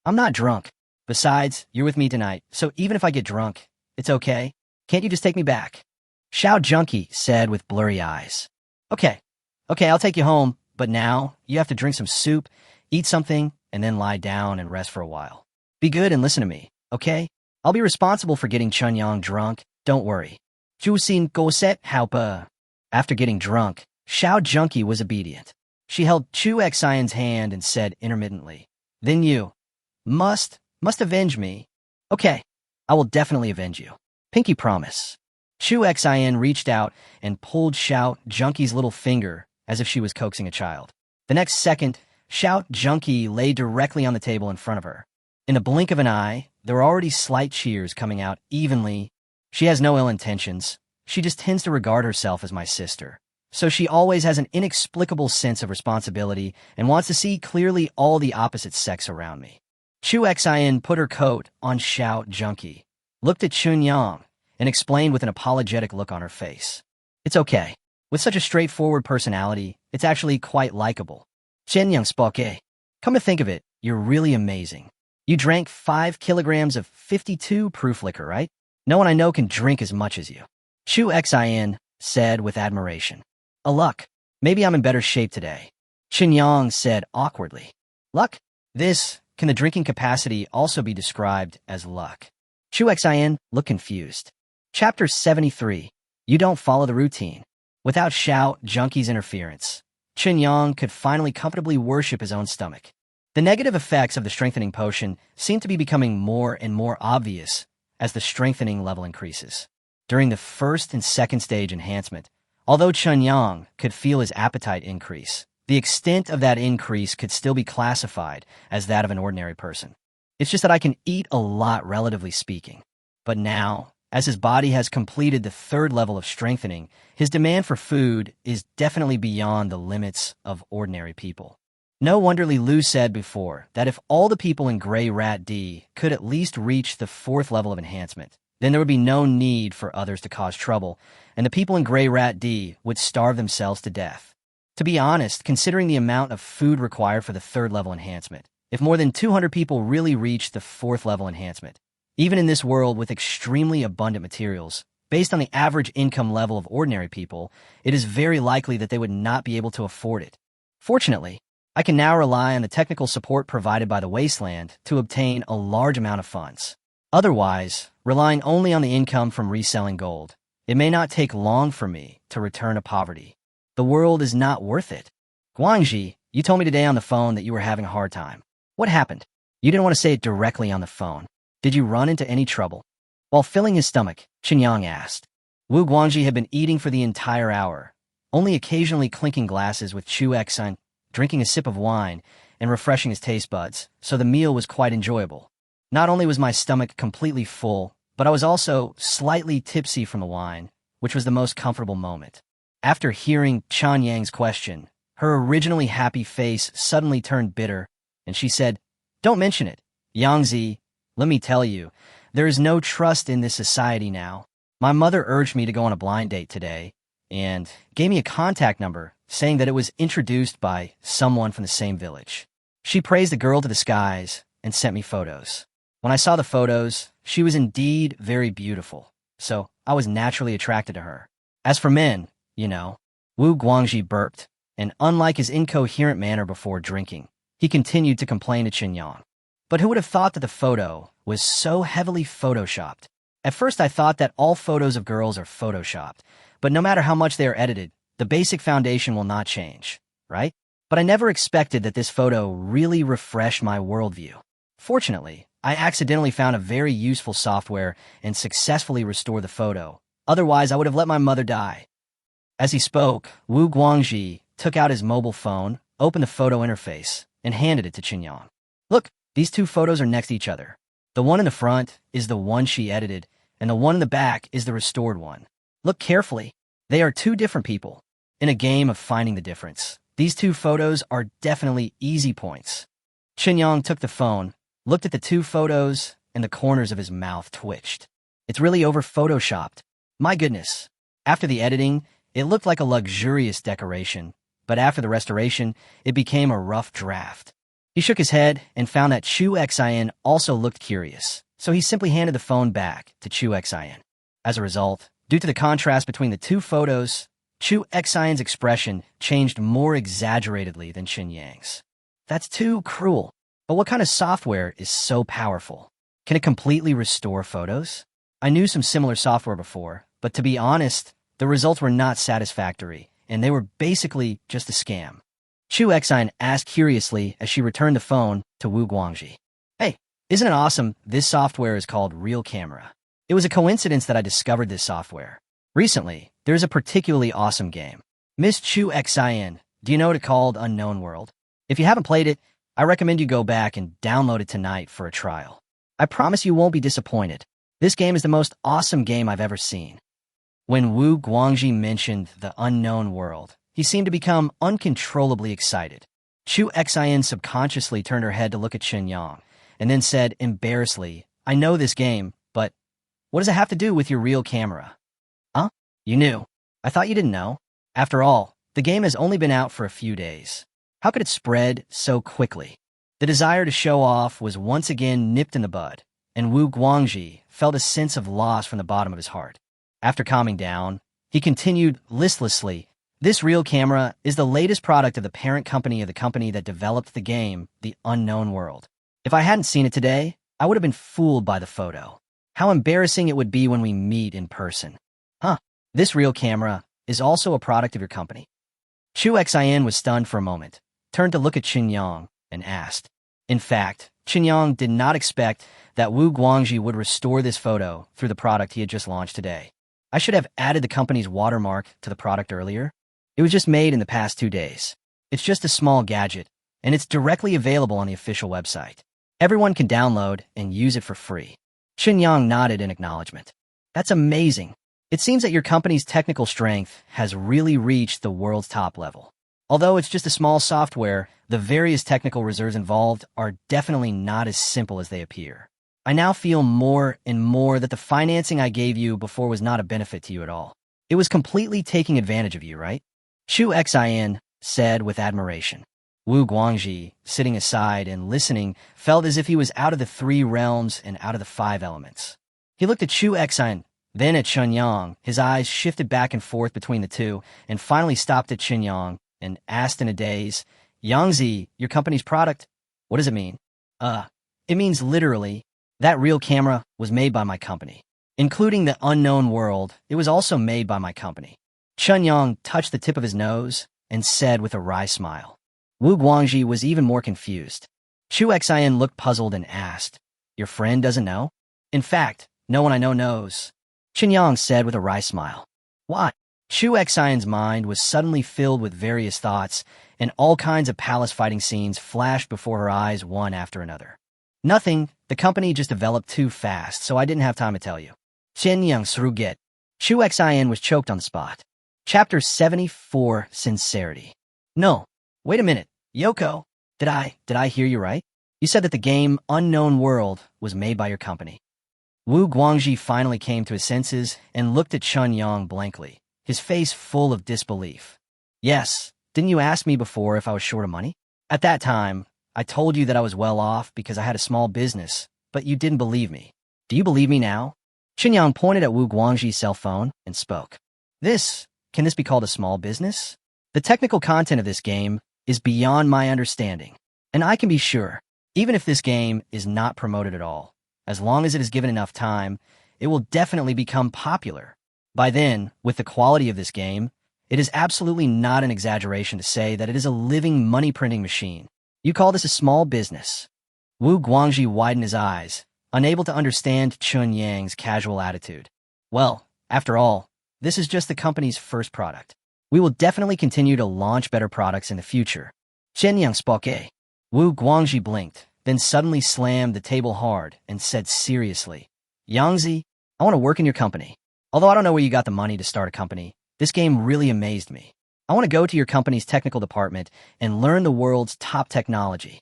I'm not drunk. Besides, you're with me tonight, so even if I get drunk, it's okay. Can't you just take me back?" Xiao Junkie said with blurry eyes. Okay, I'll take you home, but now you have to drink some soup, eat something, and then lie down and rest for a while. Be good and listen to me, okay? I'll be responsible for getting Chen Yang drunk, don't worry. Zhu Xin go set help. After getting drunk, Xiao Junkie was obedient. She held Chu Xian's hand and said intermittently, "Then you must avenge me." "Okay, I will definitely avenge you. Pinky promise." Chu Xian reached out and pulled Xiao Junkie's little finger as if she was coaxing a child. The next second, Xiao Junkie lay directly on the table in front of her. In the blink of an eye, there were already slight cheers coming out evenly. She has no ill intentions. She just tends to regard herself as my sister. So she always has an inexplicable sense of responsibility and wants to see clearly all the opposite sex around me. Chu Xian put her coat on Xiao Junkie, looked at Chun Yang, and explained with an apologetic look on her face. "It's okay. With such a straightforward personality, it's actually quite likable. Chen Yang spoke. Come to think of it, you're really amazing. You drank 5 kilograms of 52-proof liquor, right? No one I know can drink as much as you." Chu Xian said with admiration. "A luck. Maybe I'm in better shape today." Chen Yang said awkwardly. "Luck? Can the drinking capacity also be described as luck?" Chu Xian looked confused. Chapter 73. You don't follow the routine. Without Xiao Junkie's interference, Chen Yang could finally comfortably worship his own stomach. The negative effects of the strengthening potion seem to be becoming more and more obvious as the strengthening level increases. During the first and second stage enhancement, although Chen Yang could feel his appetite increase, the extent of that increase could still be classified as that of an ordinary person. It's just that I can eat a lot, relatively speaking. But now, as his body has completed the 3rd level of strengthening, his demand for food is definitely beyond the limits of ordinary people. No wonder Li Lu said before that if all the people in Gray Rat D could at least reach the 4th level of enhancement, then there would be no need for others to cause trouble, and the people in Gray Rat D would starve themselves to death. To be honest, considering the amount of food required for the 3rd level enhancement, if more than 200 people really reached the 4th level enhancement, even in this world with extremely abundant materials, based on the average income level of ordinary people, it is very likely that they would not be able to afford it. Fortunately, I can now rely on the technical support provided by the wasteland to obtain a large amount of funds. Otherwise, relying only on the income from reselling gold, it may not take long for me to return to poverty. The world is not worth it. Guangxi, you told me today on the phone that you were having a hard time. What happened? You didn't want to say it directly on the phone. Did you run into any trouble? While filling his stomach, Chen Yang asked. Wu Guangxi had been eating for the entire hour, only occasionally clinking glasses with Chu Xian, drinking a sip of wine, and refreshing his taste buds, so the meal was quite enjoyable. Not only was my stomach completely full, but I was also slightly tipsy from the wine, which was the most comfortable moment. After hearing Chen Yang's question, her originally happy face suddenly turned bitter, and she said, "Don't mention it. Yangzi, let me tell you, there is no trust in this society now. My mother urged me to go on a blind date today, and gave me a contact number saying that it was introduced by someone from the same village. She praised the girl to the skies and sent me photos. When I saw the photos, she was indeed very beautiful, so I was naturally attracted to her. As for men, you know. Wu Guangxi burped, and unlike his incoherent manner before drinking, he continued to complain to Qinyang. But who would have thought that the photo was so heavily photoshopped? At first I thought that all photos of girls are photoshopped, but no matter how much they are edited, the basic foundation will not change, right? But I never expected that this photo really refreshed my worldview. Fortunately, I accidentally found a very useful software and successfully restored the photo. Otherwise, I would have let my mother die. As he spoke, Wu Guangxi took out his mobile phone, opened the photo interface, and handed it to Qinyang. Look, these two photos are next to each other. The one in the front is the one she edited, and the one in the back is the restored one. Look carefully. They are two different people. In a game of finding the difference, these two photos are definitely easy points. Qinyang took the phone, looked at the two photos, and the corners of his mouth twitched. It's really over-photoshopped. My goodness. After the editing, it looked like a luxurious decoration, but after the restoration, it became a rough draft. He shook his head and found that Chu Xian also looked curious, so he simply handed the phone back to Chu Xian. As a result, due to the contrast between the two photos, Chu Xian's expression changed more exaggeratedly than Qinyang's. That's too cruel. But what kind of software is so powerful? Can it completely restore photos? I knew some similar software before, but to be honest, the results were not satisfactory, and they were basically just a scam. Chu Xian asked curiously as she returned the phone to Wu Guangxi. Hey, isn't it awesome? This software is called Real Camera. It was a coincidence that I discovered this software. Recently, there's a particularly awesome game. Miss Chu Xian, do you know what it's called? Unknown World? If you haven't played it, I recommend you go back and download it tonight for a trial. I promise you won't be disappointed. This game is the most awesome game I've ever seen. When Wu Guangxi mentioned the unknown world, he seemed to become uncontrollably excited. Chu Xian subconsciously turned her head to look at Qinyang, and then said embarrassedly, I know this game, but what does it have to do with your real camera? Huh? You knew. I thought you didn't know. After all, the game has only been out for a few days. How could it spread so quickly? The desire to show off was once again nipped in the bud, and Wu Guangxi felt a sense of loss from the bottom of his heart. After calming down, he continued listlessly, This real camera is the latest product of the parent company of the company that developed the game, The Unknown World. If I hadn't seen it today, I would have been fooled by the photo. How embarrassing it would be when we meet in person. Huh, this real camera is also a product of your company? Chu Xian was stunned for a moment, turned to look at Qinyang, and asked. In fact, Qinyang did not expect that Wu Guangxi would restore this photo through the product he had just launched today. I should have added the company's watermark to the product earlier. It was just made in the past 2 days. It's just a small gadget, and it's directly available on the official website. Everyone can download and use it for free. Qinyang nodded in acknowledgement. That's amazing. It seems that your company's technical strength has really reached the world's top level. Although it's just a small software, the various technical reserves involved are definitely not as simple as they appear. I now feel more and more that the financing I gave you before was not a benefit to you at all. It was completely taking advantage of you, right? Chu Xian said with admiration. Wu Guangxi, sitting aside and listening, felt as if he was out of the 3 realms and out of the 5 elements. He looked at Chu Xian, then at Qinyang. His eyes shifted back and forth between the two, and finally stopped at Qinyang and asked in a daze, Yangzi, your company's product? What does it mean? It means literally, that real camera was made by my company. Including the unknown world, it was also made by my company. Qinyang touched the tip of his nose and said with a wry smile. Wu Guangxi was even more confused. Chu Xian looked puzzled and asked, Your friend doesn't know? In fact, no one I know knows. Qinyang said with a wry smile. Why? Chu Xian's mind was suddenly filled with various thoughts, and all kinds of palace fighting scenes flashed before her eyes one after another. Nothing, the company just developed too fast, so I didn't have time to tell you. Qinyang Sruget. Chu Xian was choked on the spot. Chapter 74, Sincerity. No, wait a minute, Yoko. Did I hear you right? You said that the game Unknown World was made by your company. Wu Guangxi finally came to his senses and looked at Qinyang blankly, his face full of disbelief. Yes, didn't you ask me before if I was short of money? At that time, I told you that I was well off because I had a small business, but you didn't believe me. Do you believe me now? Qinyang pointed at Wu Guangxi's cell phone and spoke. This Can this be called a small business? The technical content of this game is beyond my understanding. And I can be sure, even if this game is not promoted at all, as long as it is given enough time, it will definitely become popular. By then, with the quality of this game, it is absolutely not an exaggeration to say that it is a living money-printing machine. You call this a small business? Wu Guangxi widened his eyes, unable to understand Chun Yang's casual attitude. Well, after all, this is just the company's first product. We will definitely continue to launch better products in the future. Chen Yang spoke. Wu Guangxi blinked, then suddenly slammed the table hard and said seriously, Yangzi, I want to work in your company. Although I don't know where you got the money to start a company, this game really amazed me. I want to go to your company's technical department and learn the world's top technology.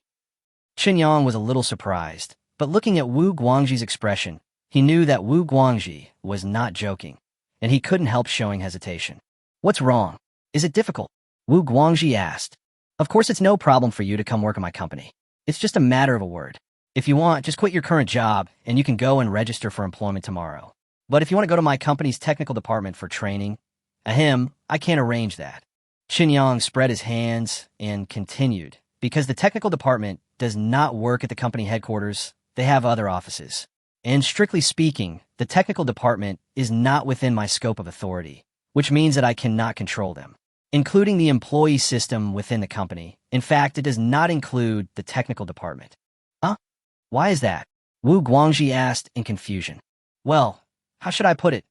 Chen Yang was a little surprised, but looking at Wu Guangxi's expression, he knew that Wu Guangxi was not joking, and he couldn't help showing hesitation. What's wrong? Is it difficult? Wu Guangxi asked. Of course it's no problem for you to come work in my company. It's just a matter of a word. If you want, just quit your current job, and you can go and register for employment tomorrow. But if you want to go to my company's technical department for training, I can't arrange that. Chen Yang spread his hands and continued, because the technical department does not work at the company headquarters, they have other offices. And strictly speaking, the technical department is not within my scope of authority, which means that I cannot control them, including the employee system within the company. In fact, it does not include the technical department. Huh? Why is that? Wu Guangxi asked in confusion. Well, how should I put it?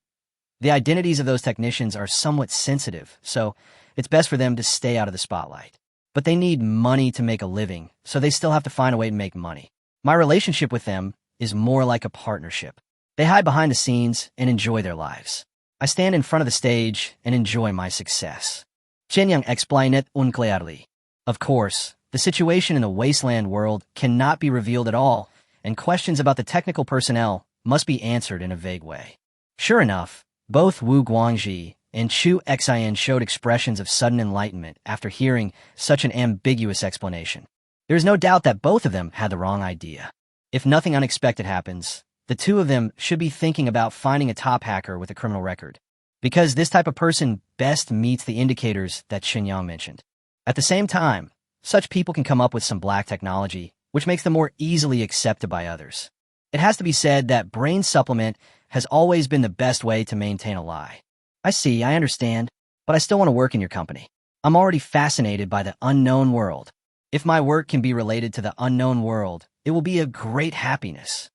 The identities of those technicians are somewhat sensitive, so it's best for them to stay out of the spotlight. But they need money to make a living, so they still have to find a way to make money. My relationship with them is more like a partnership. They hide behind the scenes and enjoy their lives. I stand in front of the stage and enjoy my success. Chen Yang explained it unclearly. Of course, the situation in the wasteland world cannot be revealed at all, and questions about the technical personnel must be answered in a vague way. Sure enough, both Wu Guangxi and Chu Xian showed expressions of sudden enlightenment after hearing such an ambiguous explanation. There is no doubt that both of them had the wrong idea. If nothing unexpected happens, the two of them should be thinking about finding a top hacker with a criminal record, because this type of person best meets the indicators that Chen Yang mentioned. At the same time, such people can come up with some black technology, which makes them more easily accepted by others. It has to be said that brain supplement has always been the best way to maintain a lie. I see, I understand, but I still want to work in your company. I'm already fascinated by the unknown world. If my work can be related to the unknown world, it will be a great happiness.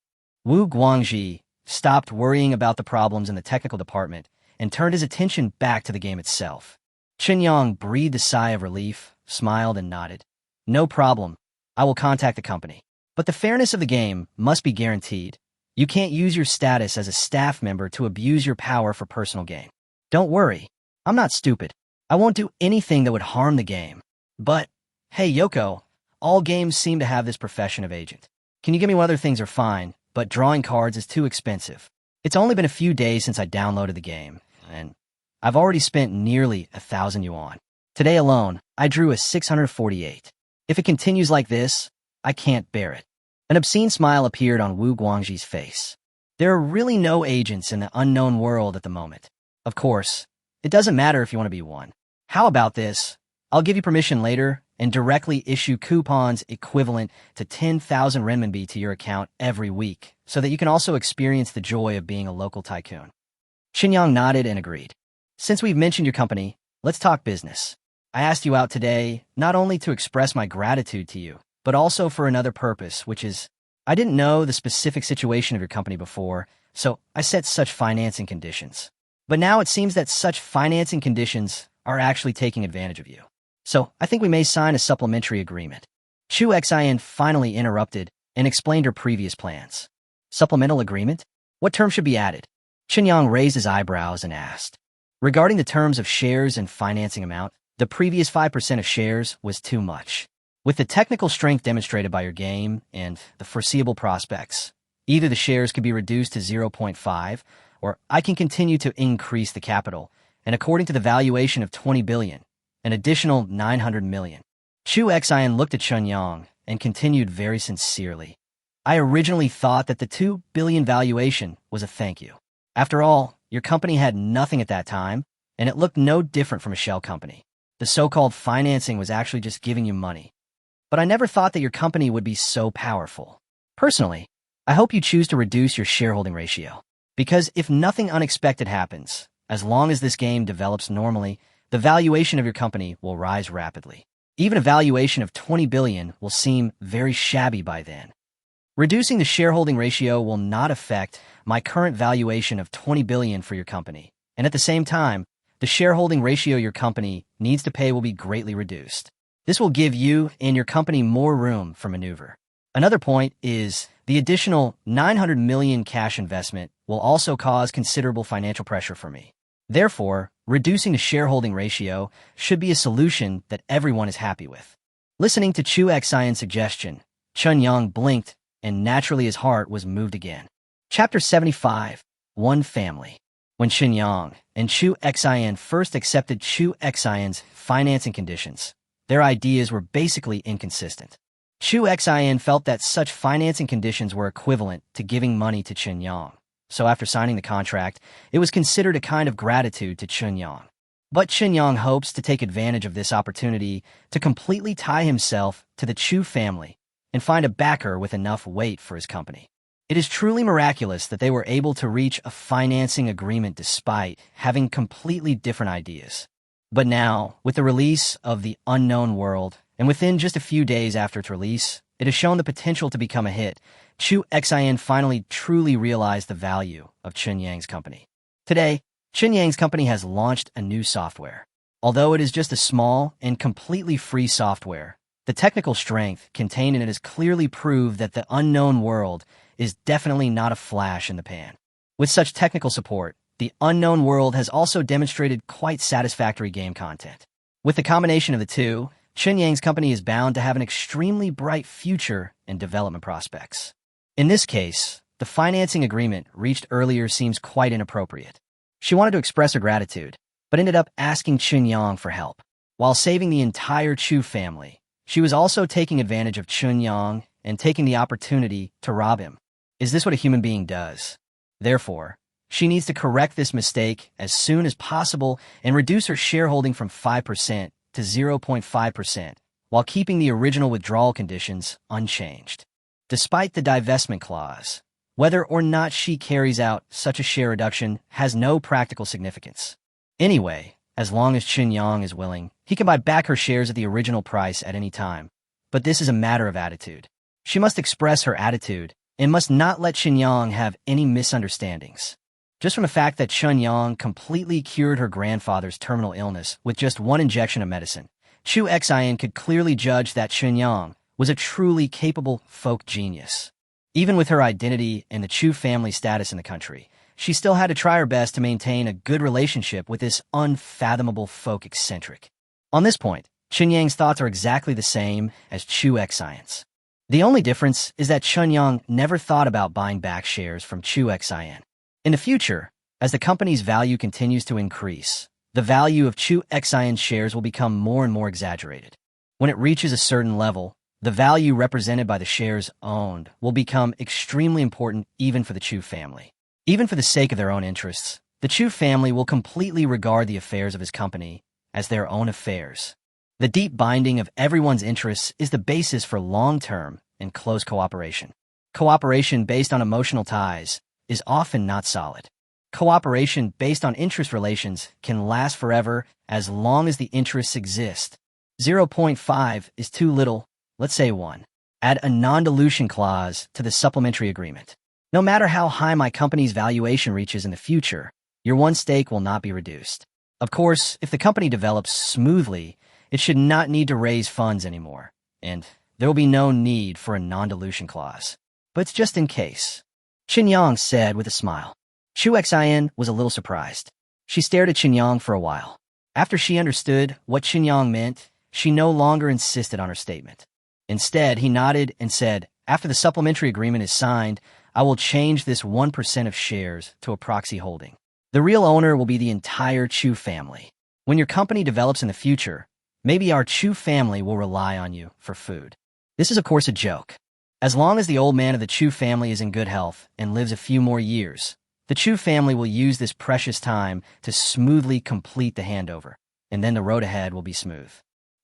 Wu Guangxi stopped worrying about the problems in the technical department and turned his attention back to the game itself. Chen Yang breathed a sigh of relief, smiled, and nodded. No problem. I will contact the company. But the fairness of the game must be guaranteed. You can't use your status as a staff member to abuse your power for personal gain. Don't worry. I'm not stupid. I won't do anything that would harm the game. But, hey Yoko, all games seem to have this profession of agent. Can you give me what other things are fine, but drawing cards is too expensive. It's only been a few days since I downloaded the game, and I've already spent nearly 1,000 yuan. Today alone, I drew a 648. If it continues like this, I can't bear it. An obscene smile appeared on Wu Guangxi's face. There are really no agents in the unknown world at the moment. Of course, it doesn't matter if you want to be one. How about this? I'll give you permission later and directly issue coupons equivalent to 10,000 renminbi to your account every week, so that you can also experience the joy of being a local tycoon. Chen Yang nodded and agreed. Since we've mentioned your company, let's talk business. I asked you out today not only to express my gratitude to you, but also for another purpose, which is, I didn't know the specific situation of your company before, so I set such financing conditions. But now it seems that such financing conditions are actually taking advantage of you. So I think we may sign a supplementary agreement. Chu Xian finally interrupted and explained her previous plans. Supplemental agreement? What terms should be added? Chen Yang raised his eyebrows and asked. Regarding the terms of shares and financing amount, the previous 5% of shares was too much. With the technical strength demonstrated by your game and the foreseeable prospects, either the shares could be reduced to 0.5, or I can continue to increase the capital, and according to the valuation of 20 billion, an additional 900 million. Chu Xian looked at Chen Yang and continued very sincerely. I originally thought that the 2 billion valuation was a thank you. After all, your company had nothing at that time, and it looked no different from a shell company. The so-called financing was actually just giving you money. But I never thought that your company would be so powerful. Personally, I hope you choose to reduce your shareholding ratio. Because if nothing unexpected happens, as long as this game develops normally, the valuation of your company will rise rapidly. Even a valuation of 20 billion will seem very shabby by then. Reducing the shareholding ratio will not affect my current valuation of 20 billion for your company. And at the same time, the shareholding ratio your company needs to pay will be greatly reduced. This will give you and your company more room for maneuver. Another point is the additional 900 million cash investment will also cause considerable financial pressure for me. Therefore, reducing the shareholding ratio should be a solution that everyone is happy with. Listening to Chu Xian's suggestion, Chun Yang blinked, and naturally his heart was moved again. Chapter 75, One Family. When Chun Yang and Chu Xian first accepted Chu Xian's financing conditions, their ideas were basically inconsistent. Chu Xian felt that such financing conditions were equivalent to giving money to Chun Yang. So after signing the contract, it was considered a kind of gratitude to Chun Yang. But Chun Yang hopes to take advantage of this opportunity to completely tie himself to the Chu family and find a backer with enough weight for his company. It is truly miraculous that they were able to reach a financing agreement despite having completely different ideas. But now, with the release of The Unknown World, and within just a few days after its release, it has shown the potential to become a hit. Chu Xian finally truly realized the value of Chun Yang's company. Today, Chun Yang's company has launched a new software. Although it is just a small and completely free software, the technical strength contained in it has clearly proved that The Unknown World is definitely not a flash in the pan. With such technical support, The Unknown World has also demonstrated quite satisfactory game content. With the combination of the two, Chun Yang's company is bound to have an extremely bright future and development prospects. In this case, the financing agreement reached earlier seems quite inappropriate. She wanted to express her gratitude, but ended up asking Chun Yang for help. While saving the entire Chu family, she was also taking advantage of Chun Yang and taking the opportunity to rob him. Is this what a human being does? Therefore, she needs to correct this mistake as soon as possible and reduce her shareholding from 5% to 0.5%, while keeping the original withdrawal conditions unchanged. Despite the divestment clause, whether or not she carries out such a share reduction has no practical significance. Anyway, as long as Chun Yang is willing, he can buy back her shares at the original price at any time. But this is a matter of attitude. She must express her attitude and must not let Chun Yang have any misunderstandings. Just from the fact that Chun Yang completely cured her grandfather's terminal illness with just one injection of medicine, Chu Xian could clearly judge that Chun Yang was a truly capable folk genius. Even with her identity and the Chu family status in the country, she still had to try her best to maintain a good relationship with this unfathomable folk eccentric. On this point, Chun Yang's thoughts are exactly the same as Chu Xian's. The only difference is that Chun Yang never thought about buying back shares from Chu Xian. In the future, as the company's value continues to increase, the value of Chu Xian's shares will become more and more exaggerated. When it reaches a certain level, the value represented by the shares owned will become extremely important even for the Chu family. Even for the sake of their own interests, the Chu family will completely regard the affairs of his company as their own affairs. The deep binding of everyone's interests is the basis for long-term and close cooperation. Cooperation based on emotional ties is often not solid. Cooperation based on interest relations can last forever as long as the interests exist. 0.5 is too little. Let's say 1. Add a non-dilution clause to the supplementary agreement. No matter how high my company's valuation reaches in the future, your one stake will not be reduced. Of course, if the company develops smoothly, it should not need to raise funds anymore, and there will be no need for a non-dilution clause. But it's just in case. Chun Yang said with a smile. Chu Xian was a little surprised. She stared at Chun Yang for a while. After she understood what Chun Yang meant, she no longer insisted on her statement. Instead, he nodded and said, after the supplementary agreement is signed, I will change this 1% of shares to a proxy holding. The real owner will be the entire Chu family. When your company develops in the future, maybe our Chu family will rely on you for food. This is, of course, a joke. As long as the old man of the Chu family is in good health and lives a few more years, The Chu family will use this precious time to smoothly complete the handover, and then the road ahead will be smooth.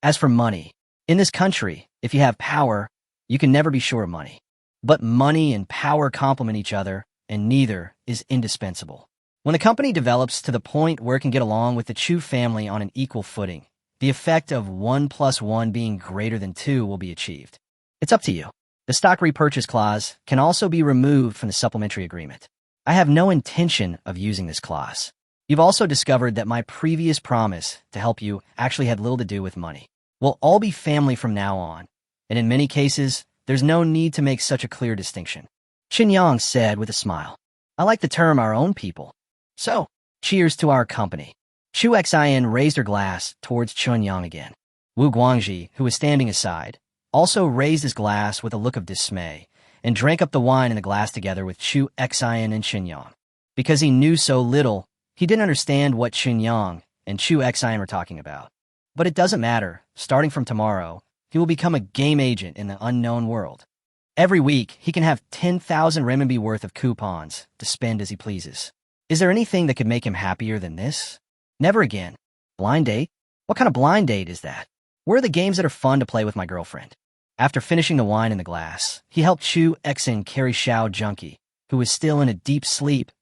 As for money, in this country, if you have power, you can never be short of money. But money and power complement each other, and neither is indispensable. When the company develops to the point where it can get along with the Chu family on an equal footing, the effect of 1 + 1 being greater than 2 will be achieved. It's up to you. The stock repurchase clause can also be removed from the supplementary agreement. I have no intention of using this clause. You've also discovered that my previous promise to help you actually had little to do with money. We'll all be family from now on, and in many cases, there's no need to make such a clear distinction. Qin Yang said with a smile. I like the term our own people. So, cheers to our company. Chu Xin raised her glass towards Qin Yang again. Wu Guangji, who was standing aside, also raised his glass with a look of dismay and drank up the wine in the glass together with Chu Xin and Qin Yang. Because he knew so little, he didn't understand what Qin Yang and Chu Xin were talking about. But it doesn't matter. Starting from tomorrow, he will become a game agent in the unknown world. Every week, he can have 10,000 renminbi worth of coupons to spend as he pleases. Is there anything that could make him happier than this? Never again. Blind date? What kind of blind date is that? Where are the games that are fun to play with my girlfriend? After finishing the wine in the glass, he helped Chu Xin carry Xiao Junkie, who was still in a deep sleep,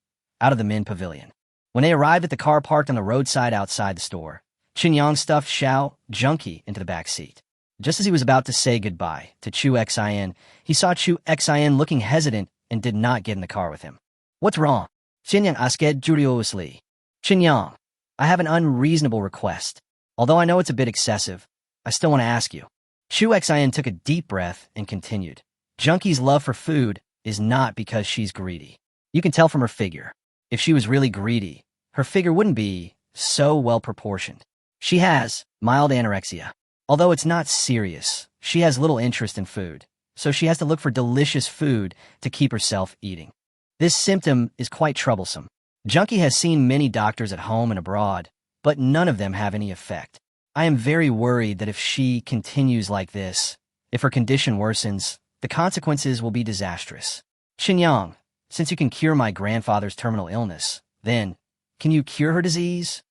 out of the Min Pavilion. When they arrived at the car parked on the roadside outside the store, Qin Yang stuffed Xiao Junkie into the back seat. Just as he was about to say goodbye to Chu Xin, he saw Chu Xin looking hesitant and did not get in the car with him. What's wrong? Qin Yang asked curiously. Qin Yang, I have an unreasonable request. Although I know it's a bit excessive, I still want to ask you. Chu Xin took a deep breath and continued. Junkie's love for food is not because she's greedy. You can tell from her figure. If she was really greedy, her figure wouldn't be so well proportioned. She has mild anorexia. Although it's not serious, she has little interest in food, so she has to look for delicious food to keep herself eating. This symptom is quite troublesome. Junkie has seen many doctors at home and abroad, but none of them have any effect. I am very worried that if she continues like this, if her condition worsens, the consequences will be disastrous. Qin Yang, since you can cure my grandfather's terminal illness, then, can you cure her disease?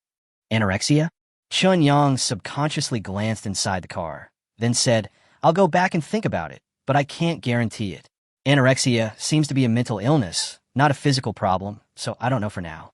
Anorexia? Qin Yang subconsciously glanced inside the car, then said, I'll go back and think about it, but I can't guarantee it. Anorexia seems to be a mental illness, not a physical problem, so I don't know for now.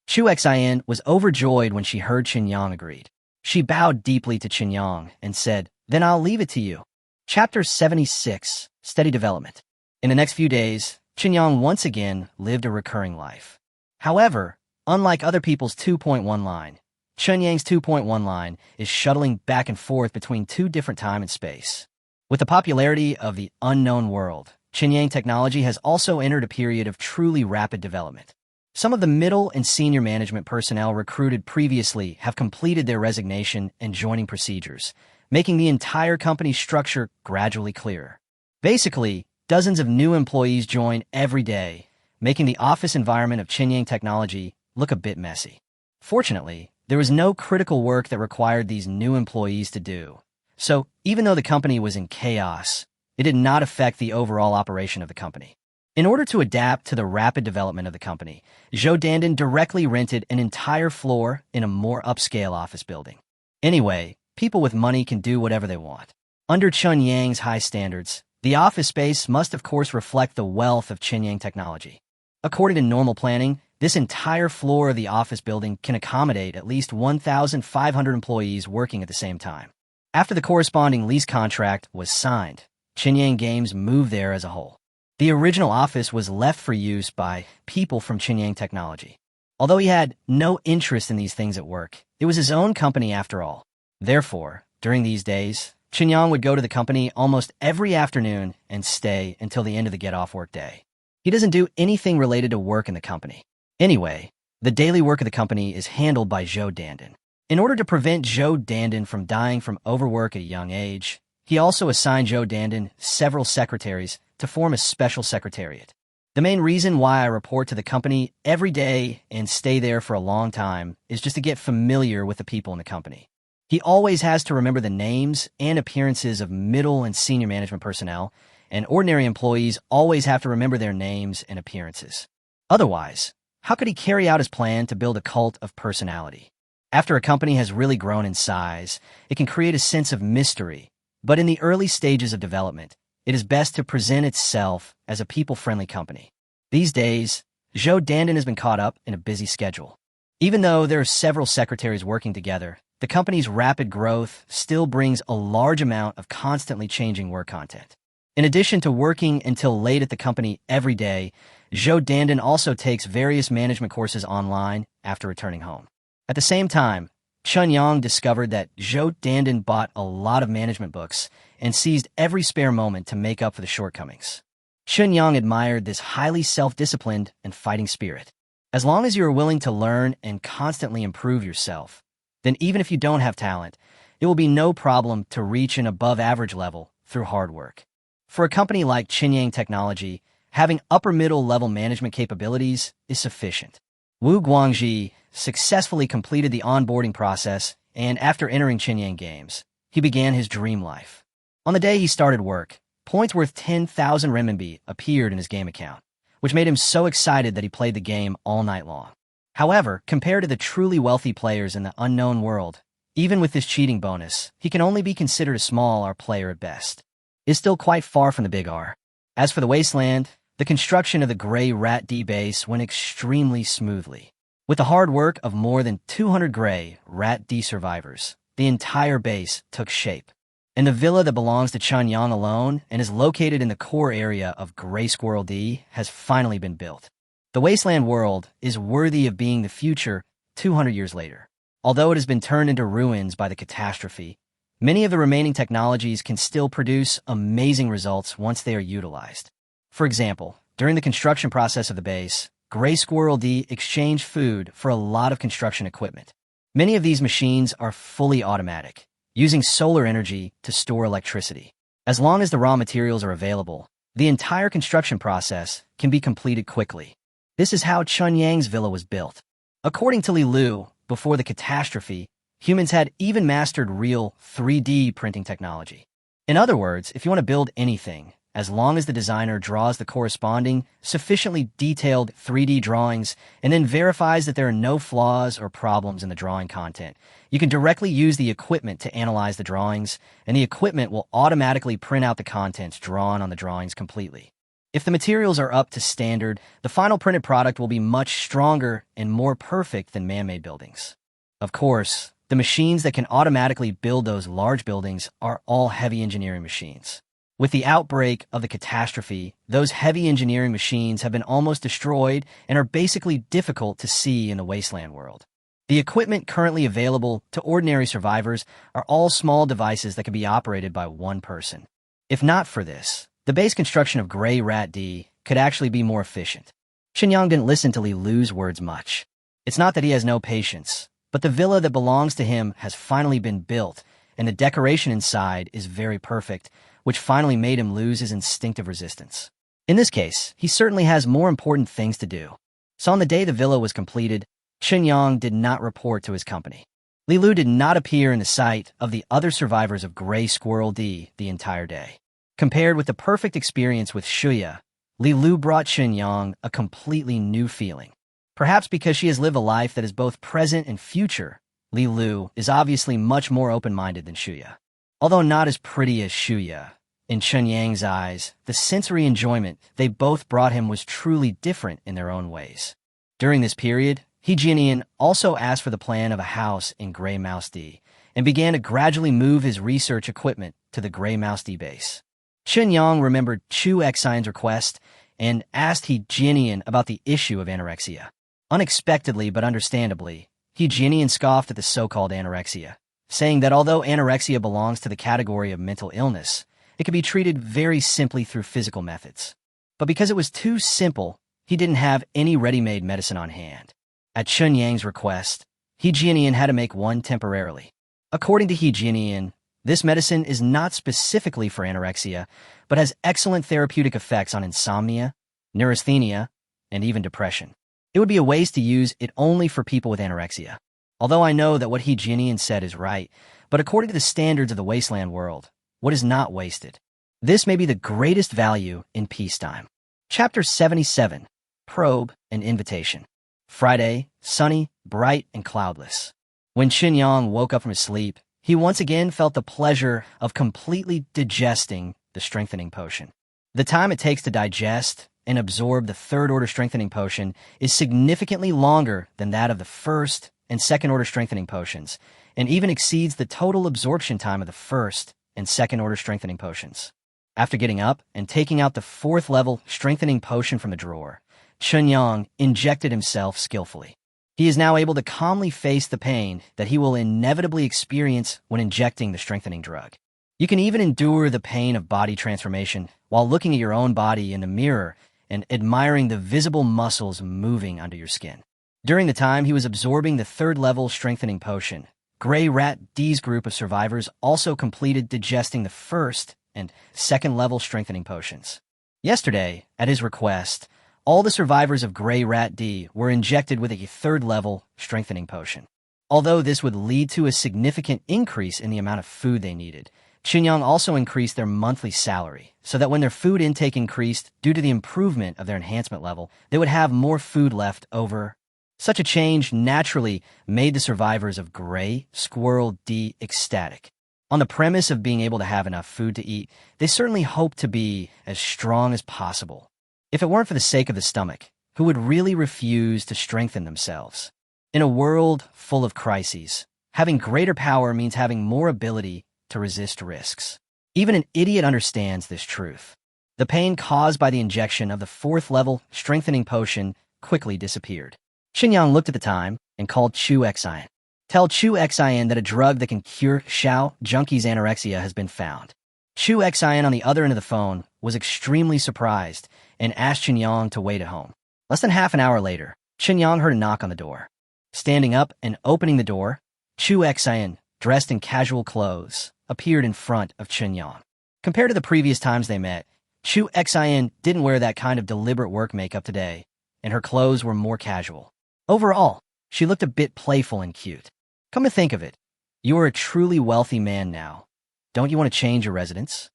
Chu Xin was overjoyed when she heard Qin Yang agreed. She bowed deeply to Qin Yang and said, Then I'll leave it to you. Chapter 76, Steady Development. In the next few days, Qin Yang once again lived a recurring life. However, unlike other people's 2.1 line, Qin Yang's 2.1 line is shuttling back and forth between two different time and space. With the popularity of the unknown world, Qin Yang technology has also entered a period of truly rapid development. Some of the middle and senior management personnel recruited previously have completed their resignation and joining procedures, making the entire company structure gradually clearer. Basically, dozens of new employees join every day, making the office environment of Qin Yang technology look a bit messy. Fortunately, there was no critical work that required these new employees to do. So, even though the company was in chaos, it did not affect the overall operation of the company. In order to adapt to the rapid development of the company, Zhou Dandan directly rented an entire floor in a more upscale office building. Anyway, people with money can do whatever they want. Under Qin Yang's high standards, the office space must of course reflect the wealth of Qin Yang technology. According to normal planning, this entire floor of the office building can accommodate at least 1,500 employees working at the same time. After the corresponding lease contract was signed, Qin Yang Games moved there as a whole. The original office was left for use by people from Qin Yang Technology. Although he had no interest in these things at work, it was his own company after all. Therefore, during these days, Qin Yang would go to the company almost every afternoon and stay until the end of the get-off-work day. He doesn't do anything related to work in the company. Anyway, the daily work of the company is handled by Zhou Dandan. In order to prevent Zhou Dandan from dying from overwork at a young age, he also assigned Zhou Dandan several secretaries to form a special secretariat. The main reason why I report to the company every day and stay there for a long time is just to get familiar with the people in the company. He always has to remember the names and appearances of middle and senior management personnel, and ordinary employees always have to remember their names and appearances. Otherwise, How could he carry out his plan to build a cult of personality? After a company has really grown in size, it can create a sense of mystery, but in the early stages of development, it is best to present itself as a people-friendly company. These days, Zhou Dandan has been caught up in a busy schedule. Even though there are several secretaries working together, the company's rapid growth still brings a large amount of constantly changing work content. In addition to working until late at the company every day, Zhou Dandan also takes various management courses online after returning home. At the same time, Chun Yang discovered that Zhou Dandan bought a lot of management books and seized every spare moment to make up for the shortcomings. Chun Yang admired this highly self-disciplined and fighting spirit. As long as you are willing to learn and constantly improve yourself, then even if you don't have talent, it will be no problem to reach an above-average level through hard work. For a company like Chinyang Technology, having upper-middle level management capabilities is sufficient. Wu Guangji successfully completed the onboarding process, and after entering Chinyang Games, he began his dream life. On the day he started work, points worth 10,000 renminbi appeared in his game account, which made him so excited that he played the game all night long. However, compared to the truly wealthy players in the unknown world, even with this cheating bonus, he can only be considered a small R player at best. Is still quite far from the big R. As for the wasteland, the construction of the Grey Rat D base went extremely smoothly. With the hard work of more than 200 Grey Rat D survivors, the entire base took shape. And the villa that belongs to Chun Yang alone and is located in the core area of Grey Squirrel D has finally been built. The wasteland world is worthy of being the future 200 years later. Although it has been turned into ruins by the catastrophe, many of the remaining technologies can still produce amazing results once they are utilized. For example, during the construction process of the base, Grey Squirrel D exchanged food for a lot of construction equipment. Many of these machines are fully automatic, using solar energy to store electricity. As long as the raw materials are available, the entire construction process can be completed quickly. This is how Chun Yang's villa was built. According to Li Lu, before the catastrophe, humans had even mastered real 3D printing technology. In other words, if you want to build anything, as long as the designer draws the corresponding, sufficiently detailed 3D drawings and then verifies that there are no flaws or problems in the drawing content, you can directly use the equipment to analyze the drawings, and the equipment will automatically print out the contents drawn on the drawings completely. If the materials are up to standard, the final printed product will be much stronger and more perfect than man-made buildings. Of course, the machines that can automatically build those large buildings are all heavy engineering machines. With the outbreak of the catastrophe, those heavy engineering machines have been almost destroyed and are basically difficult to see in the wasteland world. The equipment currently available to ordinary survivors are all small devices that can be operated by one person. If not for this, the base construction of Grey Rat D could actually be more efficient. Xinyang didn't listen to Li Lu's words much. It's not that he has no patience, but the villa that belongs to him has finally been built, and the decoration inside is very perfect, which finally made him lose his instinctive resistance. In this case, he certainly has more important things to do. So on the day the villa was completed, Xinyang did not report to his company. Li Lu did not appear in the sight of the other survivors of Grey Squirrel D the entire day. Compared with the perfect experience with Shuya, Li Lu brought Xinyang a completely new feeling. Perhaps because she has lived a life that is both present and future, Li Lu is obviously much more open-minded than Shuya. Although not as pretty as Shuya, in Chun Yang's eyes, the sensory enjoyment they both brought him was truly different in their own ways. During this period, He Jianian also asked for the plan of a house in Grey Mouse D and began to gradually move his research equipment to the Grey Mouse D base. Chen Yang remembered Chu Xian's request and asked He Jianian about the issue of anorexia. Unexpectedly but understandably, He Jianian scoffed at the so-called anorexia, saying that although anorexia belongs to the category of mental illness, it could be treated very simply through physical methods. But because it was too simple, he didn't have any ready-made medicine on hand. At Chun Yang's request, He Jianian had to make one temporarily. According to He Jianian, this medicine is not specifically for anorexia, but has excellent therapeutic effects on insomnia, neurasthenia, and even depression. It would be a waste to use it only for people with anorexia. Although I know that what He Jianian said is right, but according to the standards of the wasteland world, what is not wasted? This may be the greatest value in peacetime. Chapter 77, Probe and Invitation. Friday, sunny, bright, and cloudless. When Qinyang woke up from his sleep, he once again felt the pleasure of completely digesting the strengthening potion. The time it takes to digest and absorb the third-order strengthening potion is significantly longer than that of the first and second-order strengthening potions, and even exceeds the total absorption time of the first and second-order strengthening potions. After getting up and taking out the fourth-level strengthening potion from the drawer, Qinyang injected himself skillfully. He is now able to calmly face the pain that he will inevitably experience when injecting the strengthening drug. You can even endure the pain of body transformation while looking at your own body in the mirror and admiring the visible muscles moving under your skin. During the time he was absorbing the third-level strengthening potion, Gray Rat D's group of survivors also completed digesting the first and second-level strengthening potions. Yesterday, at his request, all the survivors of Gray Rat D were injected with a third-level strengthening potion. Although this would lead to a significant increase in the amount of food they needed, Qinyang also increased their monthly salary, so that when their food intake increased due to the improvement of their enhancement level, they would have more food left over. Such a change naturally made the survivors of Gray Squirrel D ecstatic. On the premise of being able to have enough food to eat, they certainly hoped to be as strong as possible. If it weren't for the sake of the stomach, who would really refuse to strengthen themselves? In a world full of crises, having greater power means having more ability to resist risks. Even an idiot understands this truth. The pain caused by the injection of the fourth-level strengthening potion quickly disappeared. Qinyang looked at the time and called Chu Xian. Tell Chu Xian that a drug that can cure Xiao Junkie's anorexia has been found. Chu Xian on the other end of the phone was extremely surprised and asked Qinyang to wait at home. Less than half an hour later, Qinyang heard a knock on the door. Standing up and opening the door, Chu Xian, dressed in casual clothes, appeared in front of Qinyang. Compared to the previous times they met, Chu Xian didn't wear that kind of deliberate work makeup today, and her clothes were more casual. Overall, she looked a bit playful and cute. Come to think of it, you are a truly wealthy man now. Don't you want to change your residence?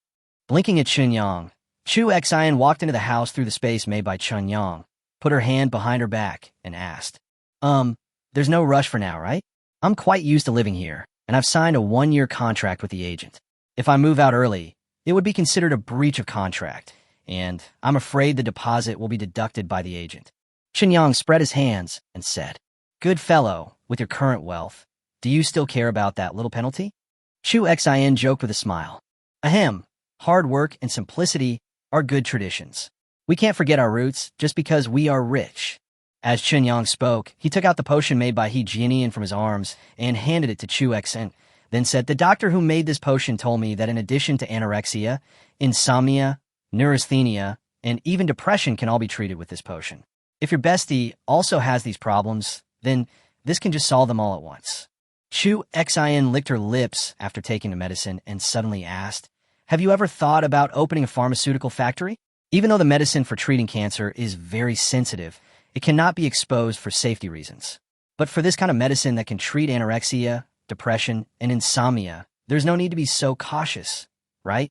Blinking at Qinyang, Chu Xian walked into the house through the space made by Qinyang, put her hand behind her back, and asked, there's no rush for now, right? I'm quite used to living here, and I've signed a 1-year contract with the agent. If I move out early, it would be considered a breach of contract, and I'm afraid the deposit will be deducted by the agent. Qinyang spread his hands and said, Good fellow, with your current wealth, do you still care about that little penalty? Chu Xian joked with a smile. Ahem, hard work and simplicity are good traditions. We can't forget our roots just because we are rich. As Qinyang spoke, he took out the potion made by He Jianian from his arms and handed it to Chu Xian, then said, The doctor who made this potion told me that in addition to anorexia, insomnia, neurasthenia, and even depression can all be treated with this potion. If your bestie also has these problems, then this can just solve them all at once. Chu Xian licked her lips after taking the medicine and suddenly asked, Have you ever thought about opening a pharmaceutical factory? Even though the medicine for treating cancer is very sensitive, it cannot be exposed for safety reasons. But for this kind of medicine that can treat anorexia, depression, and insomnia, there's no need to be so cautious, right?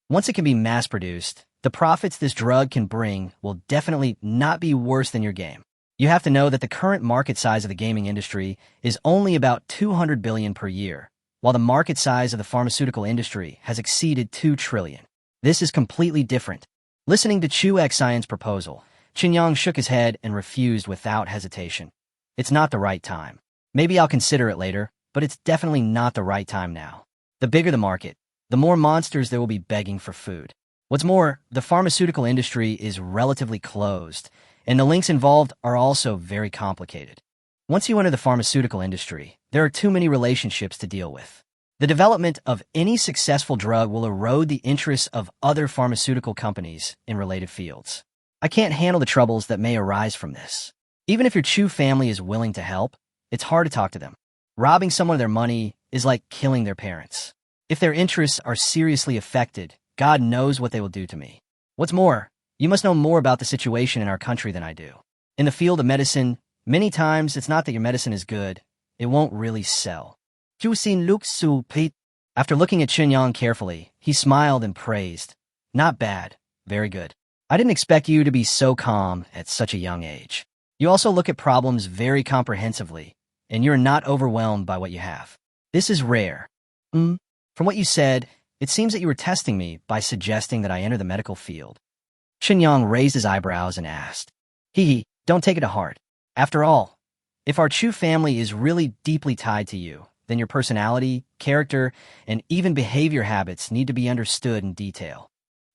Once it can be mass-produced, the profits this drug can bring will definitely not be worse than your game. You have to know that the current market size of the gaming industry is only about 200 billion per year, while the market size of the pharmaceutical industry has exceeded 2 trillion. This is completely different. Listening to Chu Xian's proposal, Qinyang shook his head and refused without hesitation. It's not the right time. Maybe I'll consider it later, but it's definitely not the right time now. The bigger the market, the more monsters there will be begging for food. What's more, the pharmaceutical industry is relatively closed, and the links involved are also very complicated. Once you enter the pharmaceutical industry, there are too many relationships to deal with. The development of any successful drug will erode the interests of other pharmaceutical companies in related fields. I can't handle the troubles that may arise from this. Even if your Chu family is willing to help, it's hard to talk to them. Robbing someone of their money is like killing their parents. If their interests are seriously affected, God knows what they will do to me. What's more, you must know more about the situation in our country than I do. In the field of medicine, many times it's not that your medicine is good, it won't really sell. Jusin Luke Su Pete. After looking at Qinyang carefully, he smiled and praised. Not bad, very good. I didn't expect you to be so calm at such a young age. You also look at problems very comprehensively, and you're not overwhelmed by what you have. This is rare. From what you said, it seems that you were testing me by suggesting that I enter the medical field. Qinyang raised his eyebrows and asked, Hee, don't take it to heart. After all, if our Chu family is really deeply tied to you, then your personality, character, and even behavior habits need to be understood in detail.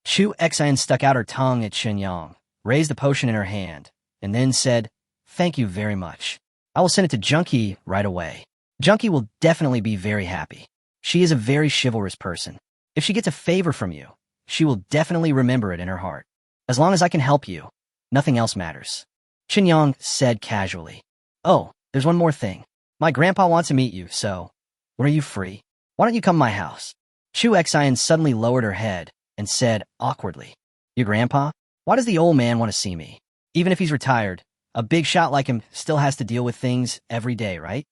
Chu Xian stuck out her tongue at Qinyang, raised the potion in her hand, and then said, Thank you very much. I will send it to Junkie right away. Junkie will definitely be very happy. She is a very chivalrous person. If she gets a favor from you, she will definitely remember it in her heart. As long as I can help you, nothing else matters. Qinyang said casually. Oh, there's one more thing. My grandpa wants to meet you, so when are you free? Why don't you come to my house? Chu Xian suddenly lowered her head and said awkwardly, Your grandpa? Why does the old man want to see me? Even if he's retired, a big shot like him still has to deal with things every day, right?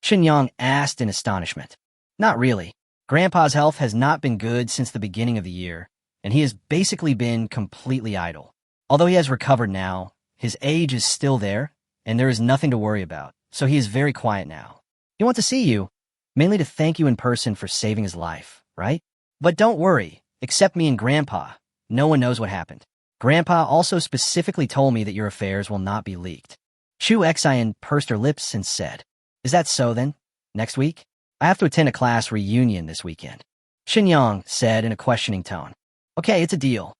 Qinyang asked in astonishment. Not really. Grandpa's health has not been good since the beginning of the year, and he has basically been completely idle. Although he has recovered now, his age is still there, and there is nothing to worry about, so he is very quiet now. He wants to see you, mainly to thank you in person for saving his life, right? But don't worry, except me and Grandpa, no one knows what happened. Grandpa also specifically told me that your affairs will not be leaked. Chu Xian pursed her lips and said, Is that so then? Next week? I have to attend a class reunion this weekend. Qinyang said in a questioning tone. Okay, it's a deal.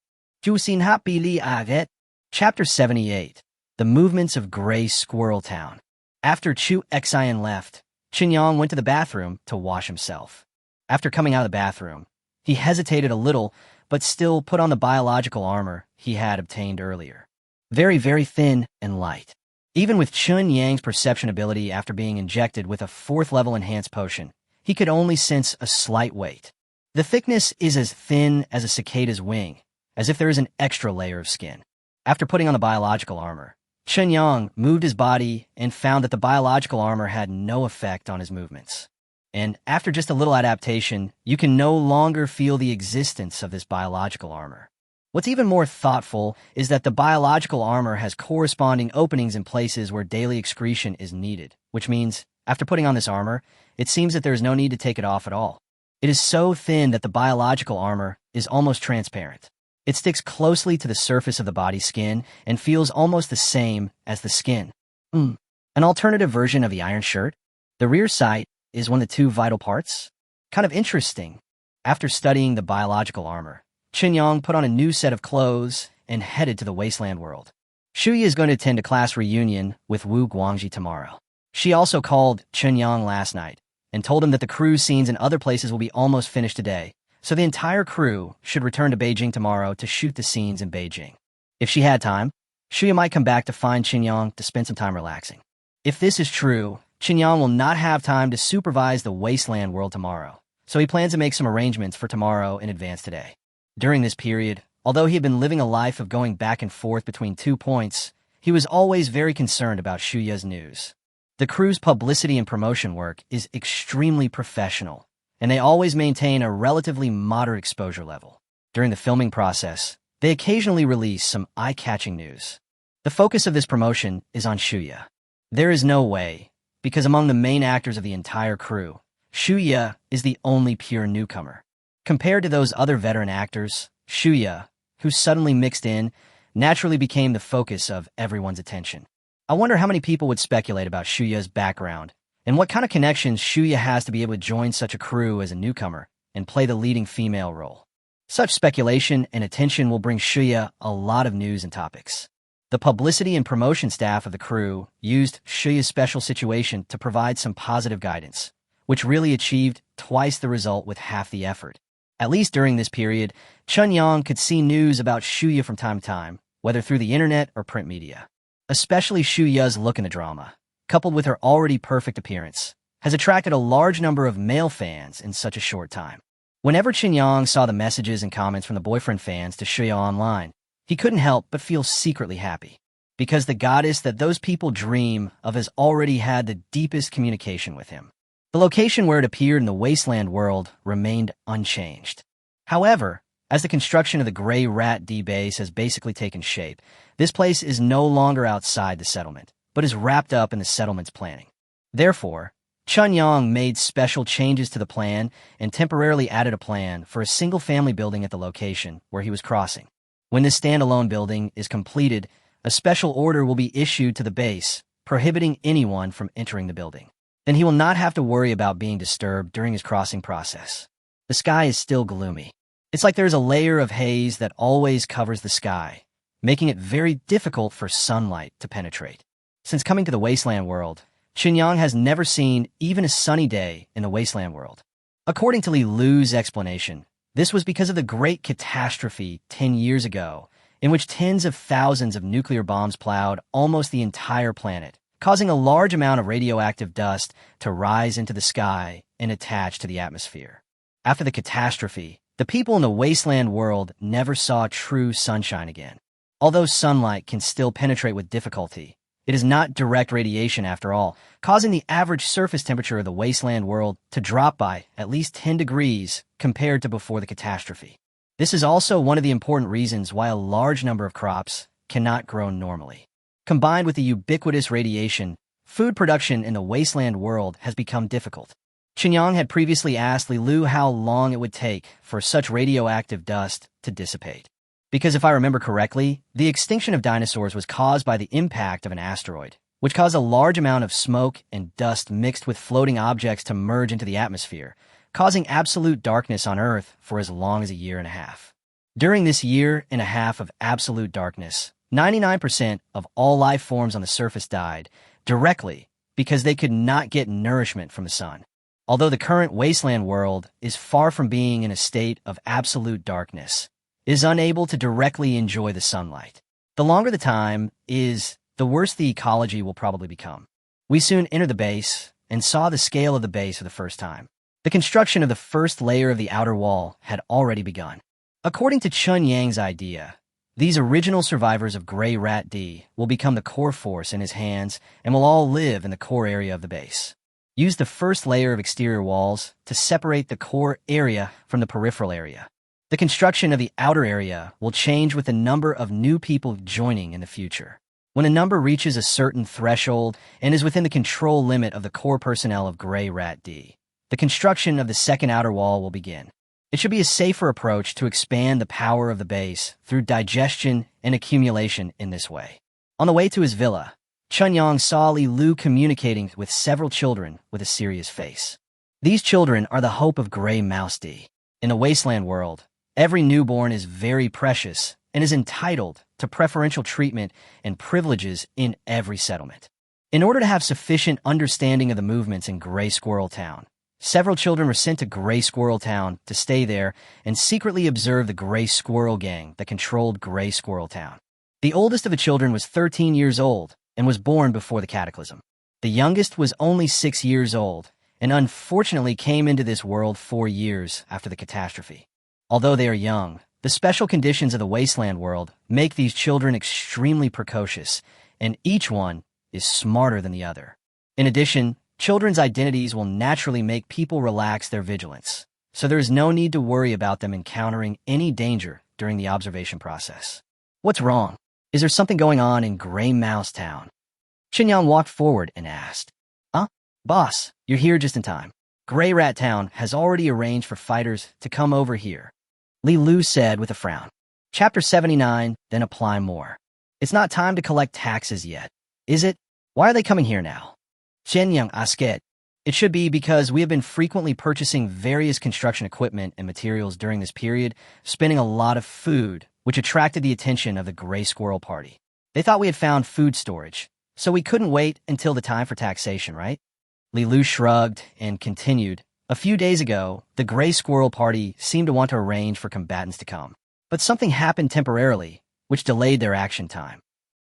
Chapter 78. The Movements of Gray Squirrel Town. After Chu Xian left, Qinyang went to the bathroom to wash himself. After coming out of the bathroom, he hesitated a little, but still put on the biological armor he had obtained earlier. Very, very thin and light. Even with Chun Yang's perception ability after being injected with a 4th level enhanced potion, he could only sense a slight weight. The thickness is as thin as a cicada's wing, as if there is an extra layer of skin. After putting on the biological armor, Chun Yang moved his body and found that the biological armor had no effect on his movements. And after just a little adaptation, you can no longer feel the existence of this biological armor. What's even more thoughtful is that the biological armor has corresponding openings in places where daily excretion is needed, which means, after putting on this armor, it seems that there is no need to take it off at all. It is so thin that the biological armor is almost transparent. It sticks closely to the surface of the body skin and feels almost the same as the skin. An alternative version of the iron shirt. The rear sight is one of the 2 vital parts. Kind of interesting. After studying the biological armor, Qinyang put on a new set of clothes and headed to the wasteland world. Shuya is going to attend a class reunion with Wu Guangji tomorrow. She also called Qinyang last night and told him that the crew scenes in other places will be almost finished today, so the entire crew should return to Beijing tomorrow to shoot the scenes in Beijing. If she had time, Shuya might come back to find Qinyang to spend some time relaxing. If this is true, Qinyang will not have time to supervise the wasteland world tomorrow, so he plans to make some arrangements for tomorrow in advance today. During this period, although he had been living a life of going back and forth between 2 points, he was always very concerned about Shuya's news. The crew's publicity and promotion work is extremely professional, and they always maintain a relatively moderate exposure level. During the filming process, they occasionally release some eye-catching news. The focus of this promotion is on Shuya. There is no way, because among the main actors of the entire crew, Shuya is the only pure newcomer. Compared to those other veteran actors, Shuya, who suddenly mixed in, naturally became the focus of everyone's attention. I wonder how many people would speculate about Shuya's background, and what kind of connections Shuya has to be able to join such a crew as a newcomer and play the leading female role. Such speculation and attention will bring Shuya a lot of news and topics. The publicity and promotion staff of the crew used Shuya's special situation to provide some positive guidance, which really achieved twice the result with half the effort. At least during this period, Chun Yang could see news about Shuya from time to time, whether through the internet or print media. Especially Shuya's look in the drama, coupled with her already perfect appearance, has attracted a large number of male fans in such a short time. Whenever Chun Yang saw the messages and comments from the boyfriend fans to Shuya online, he couldn't help but feel secretly happy, because the goddess that those people dream of has already had the deepest communication with him. The location where it appeared in the wasteland world remained unchanged. However, as the construction of the Grey Rat D base has basically taken shape, this place is no longer outside the settlement, but is wrapped up in the settlement's planning. Therefore, Chunyang made special changes to the plan and temporarily added a plan for a single-family building at the location where he was crossing. When this standalone building is completed, a special order will be issued to the base, prohibiting anyone from entering the building. Then he will not have to worry about being disturbed during his crossing process. The sky is still gloomy. It's like there's a layer of haze that always covers the sky, making it very difficult for sunlight to penetrate. Since coming to the wasteland world, Chunyang has never seen even a sunny day in the wasteland world. According to Li Lu's explanation, this was because of the great catastrophe 10 years ago, in which tens of thousands of nuclear bombs plowed almost the entire planet, causing a large amount of radioactive dust to rise into the sky and attach to the atmosphere. After the catastrophe, the people in the wasteland world never saw true sunshine again. Although sunlight can still penetrate with difficulty, it is not direct radiation after all, causing the average surface temperature of the wasteland world to drop by at least 10 degrees compared to before the catastrophe. This is also one of the important reasons why a large number of crops cannot grow normally. Combined with the ubiquitous radiation, food production in the wasteland world has become difficult. Chunyang had previously asked Li Lu how long it would take for such radioactive dust to dissipate. Because if I remember correctly, the extinction of dinosaurs was caused by the impact of an asteroid, which caused a large amount of smoke and dust mixed with floating objects to merge into the atmosphere, causing absolute darkness on Earth for as long as a year and a half. During this year and a half of absolute darkness, 99% of all life forms on the surface died directly because they could not get nourishment from the sun. Although the current wasteland world is far from being in a state of absolute darkness, is unable to directly enjoy the sunlight. The longer the time is, the worse the ecology will probably become. We soon entered the base and saw the scale of the base for the first time. The construction of the first layer of the outer wall had already begun. According to Chunyang's idea, these original survivors of Grey Rat D will become the core force in his hands and will all live in the core area of the base. Use the first layer of exterior walls to separate the core area from the peripheral area. The construction of the outer area will change with the number of new people joining in the future. When a number reaches a certain threshold and is within the control limit of the core personnel of Grey Rat D, the construction of the second outer wall will begin. It should be a safer approach to expand the power of the base through digestion and accumulation in this way. On the way to his villa, Chunyang saw Li Lu communicating with several children with a serious face. These children are the hope of Grey Mouse D. In the wasteland world, every newborn is very precious and is entitled to preferential treatment and privileges in every settlement. In order to have sufficient understanding of the movements in Grey Squirrel Town, several children were sent to Grey Squirrel Town to stay there and secretly observe the Grey Squirrel Gang that controlled Grey Squirrel Town. The oldest of the children was 13 years old and was born before the cataclysm. The youngest was only 6 years old and unfortunately came into this world 4 years after the catastrophe. Although they are young, the special conditions of the wasteland world make these children extremely precocious, and each one is smarter than the other. In addition, children's identities will naturally make people relax their vigilance, so there is no need to worry about them encountering any danger during the observation process. What's wrong? Is there something going on in Grey Mouse Town? Chunyang walked forward and asked. Boss, you're here just in time. Grey Rat Town has already arranged for fighters to come over here, Li Lu said with a frown. Chapter 79, then apply more. It's not time to collect taxes yet, is it? Why are they coming here now? Chunyang asked. It should be because we have been frequently purchasing various construction equipment and materials during this period, spending a lot of food, which attracted the attention of the Grey Squirrel Party. They thought we had found food storage, so we couldn't wait until the time for taxation, right? Li Lu shrugged and continued. A few days ago, the Grey Squirrel Party seemed to want to arrange for combatants to come, but something happened temporarily, which delayed their action time.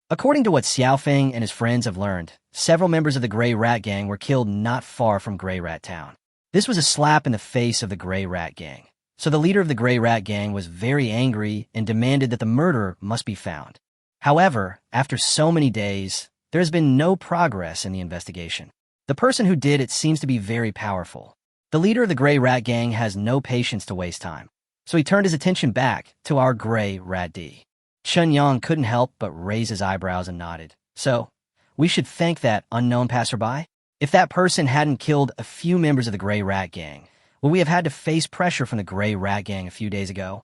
According to what Xiaofeng and his friends have learned, several members of the Grey Rat Gang were killed not far from Grey Rat Town. This was a slap in the face of the Grey Rat Gang, so the leader of the Grey Rat Gang was very angry and demanded that the murderer must be found. However, after so many days, there has been no progress in the investigation. The person who did it seems to be very powerful. The leader of the Grey Rat Gang has no patience to waste time, so he turned his attention back to our Grey Rat D. Chunyang couldn't help but raise his eyebrows and nodded. So, We should thank that unknown passerby. If that person hadn't killed a few members of the Gray Rat Gang, would we have had to face pressure from the Gray Rat Gang a few days ago?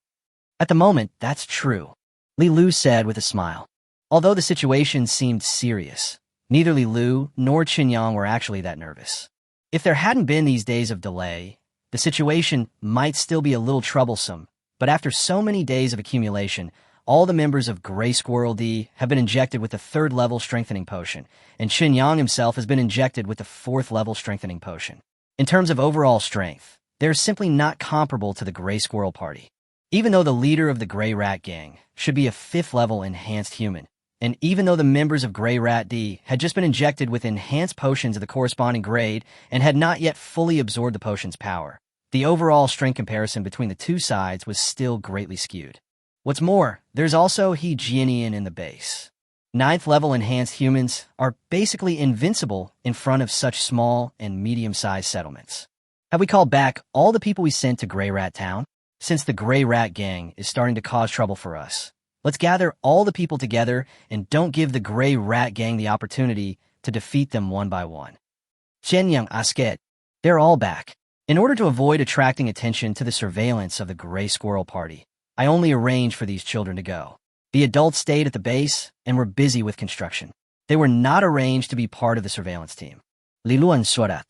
At the moment, that's true, Li Lu said with a smile. Although the situation seemed serious, neither Li Lu nor Qin Yang were actually that nervous. If there hadn't been these days of delay, the situation might still be a little troublesome, but after so many days of accumulation, all the members of Gray Squirrel D have been injected with the 3rd level strengthening potion, and Qin Yang himself has been injected with the 4th level strengthening potion. In terms of overall strength, they're simply not comparable to the Gray Squirrel Party. Even though the leader of the Gray Rat Gang should be a 5th level enhanced human, and even though the members of Gray Rat D had just been injected with enhanced potions of the corresponding grade and had not yet fully absorbed the potion's power, the overall strength comparison between the two sides was still greatly skewed. What's more, there's also Hegienian in the base. 9th level enhanced humans are basically invincible in front of such small and medium-sized settlements. Have we called back all the people we sent to Gray Rat Town? Since the Gray Rat Gang is starting to cause trouble for us, let's gather all the people together and don't give the Gray Rat Gang the opportunity to defeat them one by one. Shenyang Asket, they're all back. In order to avoid attracting attention to the surveillance of the Gray Squirrel Party, I only arranged for these children to go. The adults stayed at the base and were busy with construction. They were not arranged to be part of the surveillance team. Liluan Surat.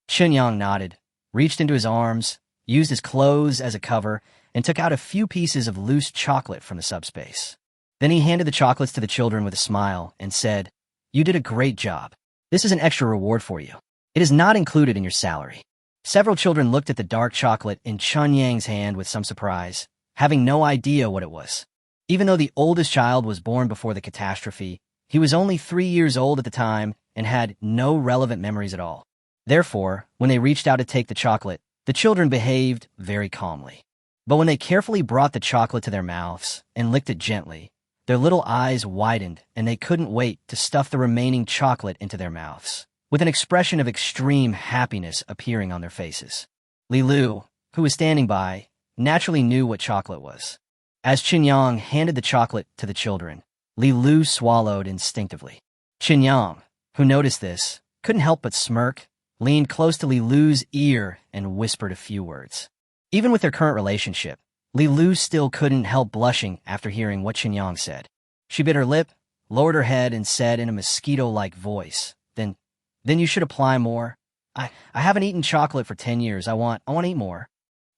Shenyang nodded, reached into his arms, used his clothes as a cover, and took out a few pieces of loose chocolate from the subspace. Then he handed the chocolates to the children with a smile and said, "You did a great job. This is an extra reward for you. It is not included in your salary." Several children looked at the dark chocolate in Chun Yang's hand with some surprise, having no idea what it was. Even though the oldest child was born before the catastrophe, he was only 3 years old at the time and had no relevant memories at all. Therefore, when they reached out to take the chocolate, the children behaved very calmly. But when they carefully brought the chocolate to their mouths and licked it gently, their little eyes widened and they couldn't wait to stuff the remaining chocolate into their mouths, with an expression of extreme happiness appearing on their faces. Li Lu, who was standing by, naturally knew what chocolate was. As Qin Yang handed the chocolate to the children, Li Lu swallowed instinctively. Qin Yang, who noticed this, couldn't help but smirk, leaned close to Li Lu's ear and whispered a few words. Even with their current relationship, Li Lu still couldn't help blushing after hearing what Qin Yang said. She bit her lip, lowered her head, and said in a mosquito-like voice, Then you should apply more. I haven't eaten chocolate for 10 years. I want to eat more."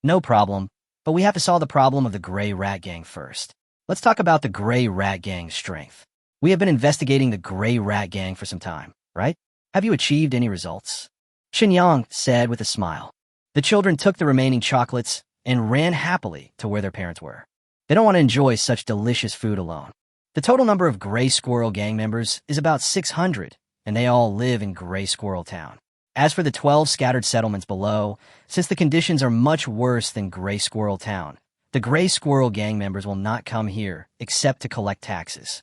"No problem. But we have to solve the problem of the Gray Rat Gang first. Let's talk about the Gray Rat Gang's strength. We have been investigating the Gray Rat Gang for some time, right? Have you achieved any results?" Qin Yang said with a smile. The children took the remaining chocolates and ran happily to where their parents were. They don't want to enjoy such delicious food alone. The total number of Gray Squirrel Gang members is about 600, and they all live in Gray Squirrel Town. As for the 12 scattered settlements below, since the conditions are much worse than Gray Squirrel Town, the Gray Squirrel Gang members will not come here except to collect taxes.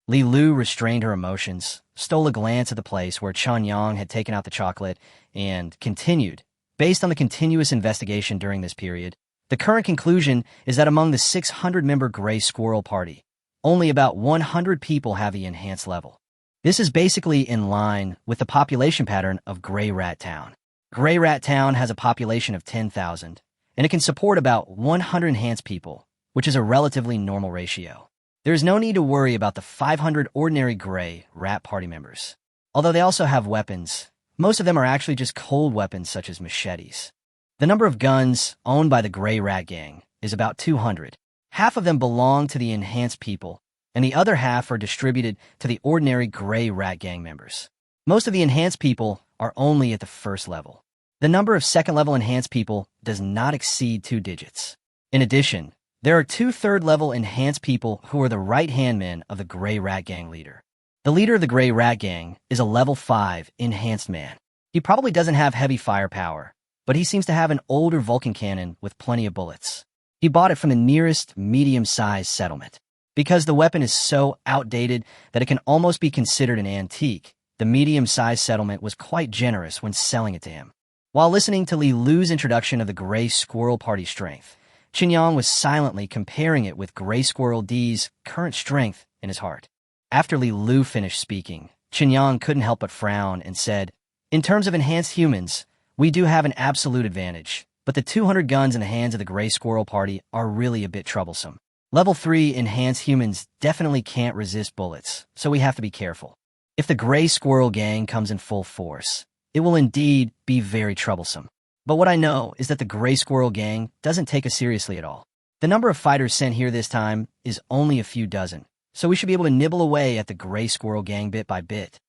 Li Lu restrained her emotions, stole a glance at the place where Chun Yang had taken out the chocolate, and continued. Based on the continuous investigation during this period, the current conclusion is that among the 600-member Gray Squirrel Party, only about 100 people have the enhanced level. This is basically in line with the population pattern of Gray Rat Town. Gray Rat Town has a population of 10,000, and it can support about 100 enhanced people, which is a relatively normal ratio. There is no need to worry about the 500 ordinary Gray Rat Party members. Although they also have weapons, most of them are actually just cold weapons such as machetes. The number of guns owned by the Gray Rat Gang is about 200. Half of them belong to the enhanced people, and the other half are distributed to the ordinary Gray Rat Gang members. Most of the enhanced people are only at the 1st level. The number of 2nd-level enhanced people does not exceed 2 digits. In addition, there are 2 3rd-level enhanced people who are the right-hand men of the Gray Rat Gang leader. The leader of the Gray Rat Gang is a level 5 enhanced man. He probably doesn't have heavy firepower, but he seems to have an older Vulcan cannon with plenty of bullets. He bought it from the nearest medium-sized settlement. Because the weapon is so outdated that it can almost be considered an antique, the medium-sized settlement was quite generous when selling it to him. While listening to Li Lu's introduction of the Gray Squirrel Party strength, Qin Yang was silently comparing it with Gray Squirrel D's current strength in his heart. After Li Lu finished speaking, Yang couldn't help but frown and said, "In terms of enhanced humans, we do have an absolute advantage, but the 200 guns in the hands of the Gray Squirrel Party are really a bit troublesome. Level 3 enhanced humans definitely can't resist bullets, so we have to be careful. If the Gray Squirrel Gang comes in full force, it will indeed be very troublesome. But what I know is that the Gray Squirrel Gang doesn't take us seriously at all. The number of fighters sent here this time is only a few dozen, so we should be able to nibble away at the Gray Squirrel Gang bit by bit,"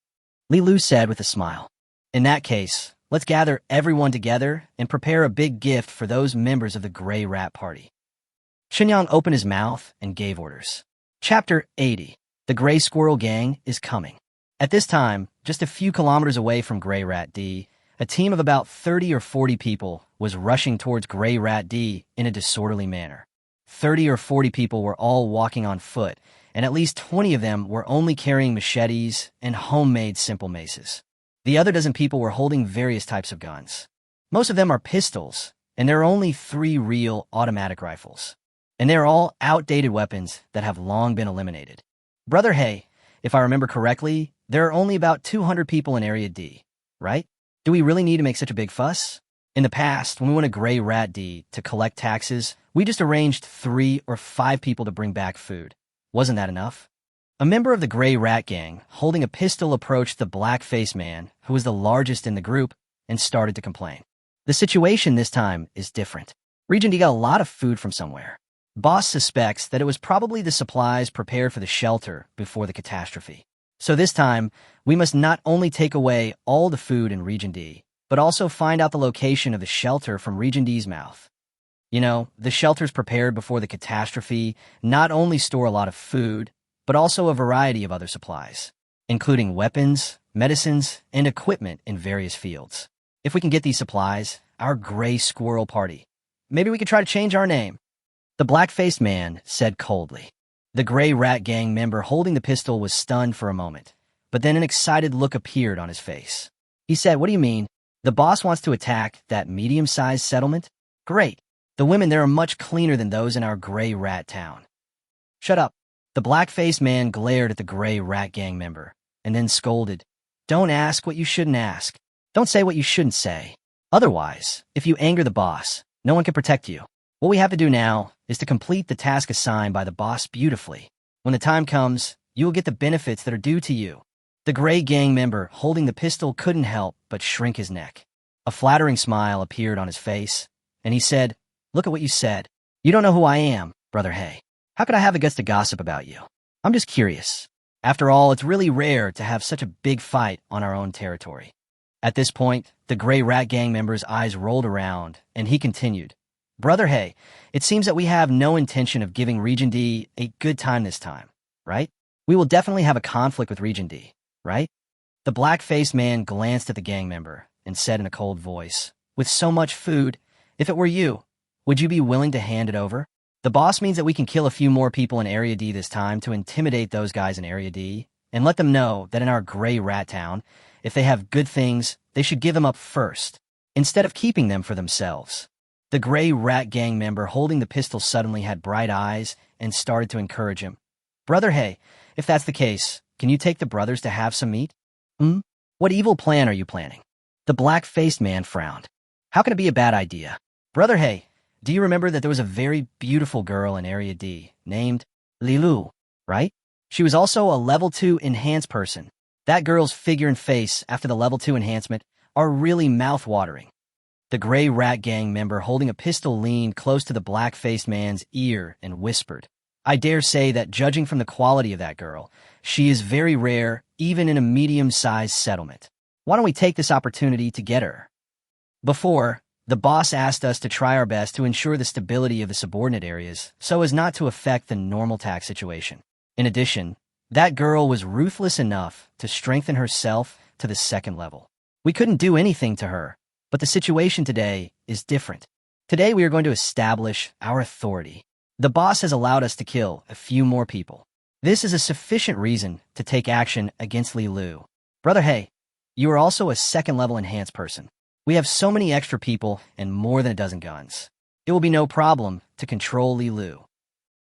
Li Lu said with a smile. "In that case, let's gather everyone together and prepare a big gift for those members of the Gray Rat Party." Yang opened his mouth and gave orders. Chapter 80. The Gray Squirrel Gang is coming. At this time, just a few kilometers away from Gray Rat D, a team of about 30 or 40 people was rushing towards Gray Rat D in a disorderly manner. 30 or 40 people were all walking on foot, and at least 20 of them were only carrying machetes and homemade simple maces. The other dozen people were holding various types of guns. Most of them are pistols, and there are only 3 real automatic rifles. And they're all outdated weapons that have long been eliminated. Brother Hey, if I remember correctly, there are only about 200 people in Area D, right? Do we really need to make such a big fuss? In the past, when we went to Gray Rat D to collect taxes, we just arranged 3 or 5 people to bring back food. Wasn't that enough? A member of the Gray Rat Gang, holding a pistol, approached the black-faced man, who was the largest in the group, and started to complain. The situation this time is different. Region D got a lot of food from somewhere. Boss suspects that it was probably the supplies prepared for the shelter before the catastrophe. So this time, we must not only take away all the food in Region D, but also find out the location of the shelter from Region D's mouth. You know, the shelters prepared before the catastrophe not only store a lot of food, but also a variety of other supplies, including weapons, medicines, and equipment in various fields. If we can get these supplies, our Gray Squirrel Party, maybe we could try to change our name," the black-faced man said coldly. The Gray Rat Gang member holding the pistol was stunned for a moment, but then an excited look appeared on his face. He said, "What do you mean? The boss wants to attack that medium-sized settlement? Great. The women there are much cleaner than those in our Gray Rat town." "Shut up." The black-faced man glared at the Gray Rat Gang member, and then scolded, "Don't ask what you shouldn't ask. Don't say what you shouldn't say. Otherwise, if you anger the boss, no one can protect you. What we have to do now is to complete the task assigned by the boss beautifully. When the time comes, you will get the benefits that are due to you." The Gray Gang member holding the pistol couldn't help but shrink his neck. A flattering smile appeared on his face, and he said, "Look at what you said. You don't know who I am, Brother Hey. How could I have the guts to gossip about you? I'm just curious. After all, it's really rare to have such a big fight on our own territory." At this point, the Gray Rat Gang member's eyes rolled around, and he continued, "Brother Hey, it seems that we have no intention of giving Region D a good time this time, right? We will definitely have a conflict with Region D, right?" The black-faced man glanced at the gang member and said in a cold voice, "With so much food, if it were you, would you be willing to hand it over? The boss means that we can kill a few more people in Area D this time to intimidate those guys in Area D and let them know that in our Gray Rat Town, if they have good things, they should give them up first, instead of keeping them for themselves." The Gray Rat Gang member holding the pistol suddenly had bright eyes and started to encourage him. "Brother Hey, if that's the case, can you take the brothers to have some meat?" What evil plan are you planning?" The black-faced man frowned. "How can it be a bad idea? Brother Hey, do you remember that there was a very beautiful girl in Area D named Li Lu, right? She was also a level 2 enhanced person. That girl's figure and face after the level 2 enhancement are really mouth-watering." The Gray Rat Gang member holding a pistol leaned close to the black-faced man's ear and whispered, "I dare say that judging from the quality of that girl, she is very rare even in a medium-sized settlement. Why don't we take this opportunity to get her?" Before, the boss asked us to try our best to ensure the stability of the subordinate areas so as not to affect the normal tax situation. In addition, that girl was ruthless enough to strengthen herself to the 2nd level. We couldn't do anything to her, but the situation today is different. Today we are going to establish our authority. The boss has allowed us to kill a few more people. This is a sufficient reason to take action against Li Lu. Brother Hey, you are also a 2nd level enhanced person. We have so many extra people and more than a dozen guns. It will be no problem to control Li Lu.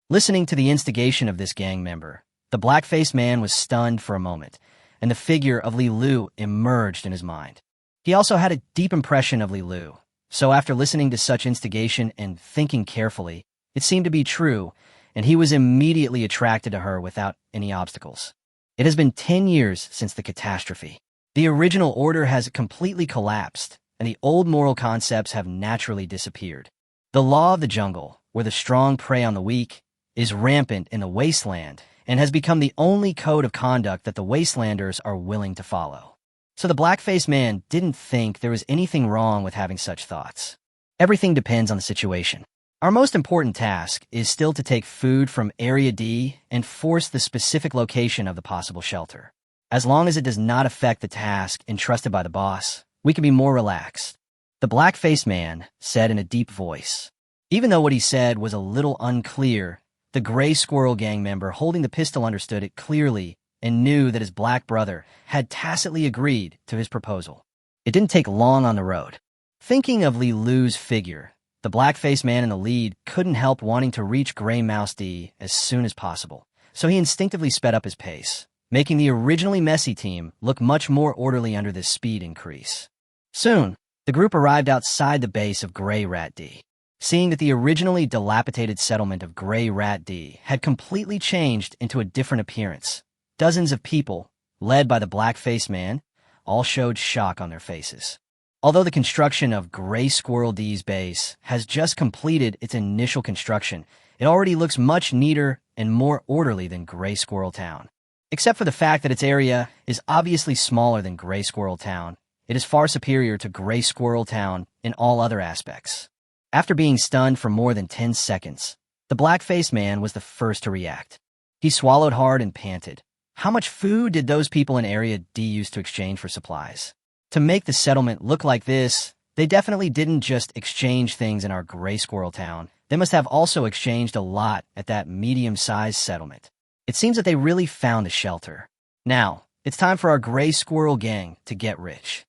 Listening to the instigation of this gang member, the black-faced man was stunned for a moment, and the figure of Li Lu emerged in his mind. He also had a deep impression of Li Lu, so after listening to such instigation and thinking carefully, it seemed to be true, and he was immediately attracted to her without any obstacles. It has been 10 years since the catastrophe. The original order has completely collapsed, and the old moral concepts have naturally disappeared. The law of the jungle, where the strong prey on the weak, is rampant in the wasteland and has become the only code of conduct that the wastelanders are willing to follow. So the black-faced man didn't think there was anything wrong with having such thoughts. Everything depends on the situation. Our most important task is still to take food from Area D and force the specific location of the possible shelter. As long as it does not affect the task entrusted by the boss, we can be more relaxed. The black-faced man said in a deep voice. Even though what he said was a little unclear, the Gray Squirrel gang member holding the pistol understood it clearly and knew that his black brother had tacitly agreed to his proposal. It didn't take long on the road. Thinking of Li Lu's figure, the black-faced man in the lead couldn't help wanting to reach Gray Mouse D as soon as possible, so he instinctively sped up his pace, making the originally messy team look much more orderly under this speed increase. Soon, the group arrived outside the base of Gray Rat D. Seeing that the originally dilapidated settlement of Gray Rat D had completely changed into a different appearance, dozens of people, led by the black-faced man, all showed shock on their faces. Although the construction of Gray Squirrel D's base has just completed its initial construction, it already looks much neater and more orderly than Gray Squirrel Town. Except for the fact that its area is obviously smaller than Gray Squirrel Town, it is far superior to Gray Squirrel Town in all other aspects. After being stunned for more than 10 seconds, the black-faced man was the first to react. He swallowed hard and panted. How much food did those people in Area D use to exchange for supplies? To make the settlement look like this, they definitely didn't just exchange things in our Gray Squirrel Town. They must have also exchanged a lot at that medium-sized settlement. It seems that they really found a shelter. Now, it's time for our Gray Squirrel gang to get rich.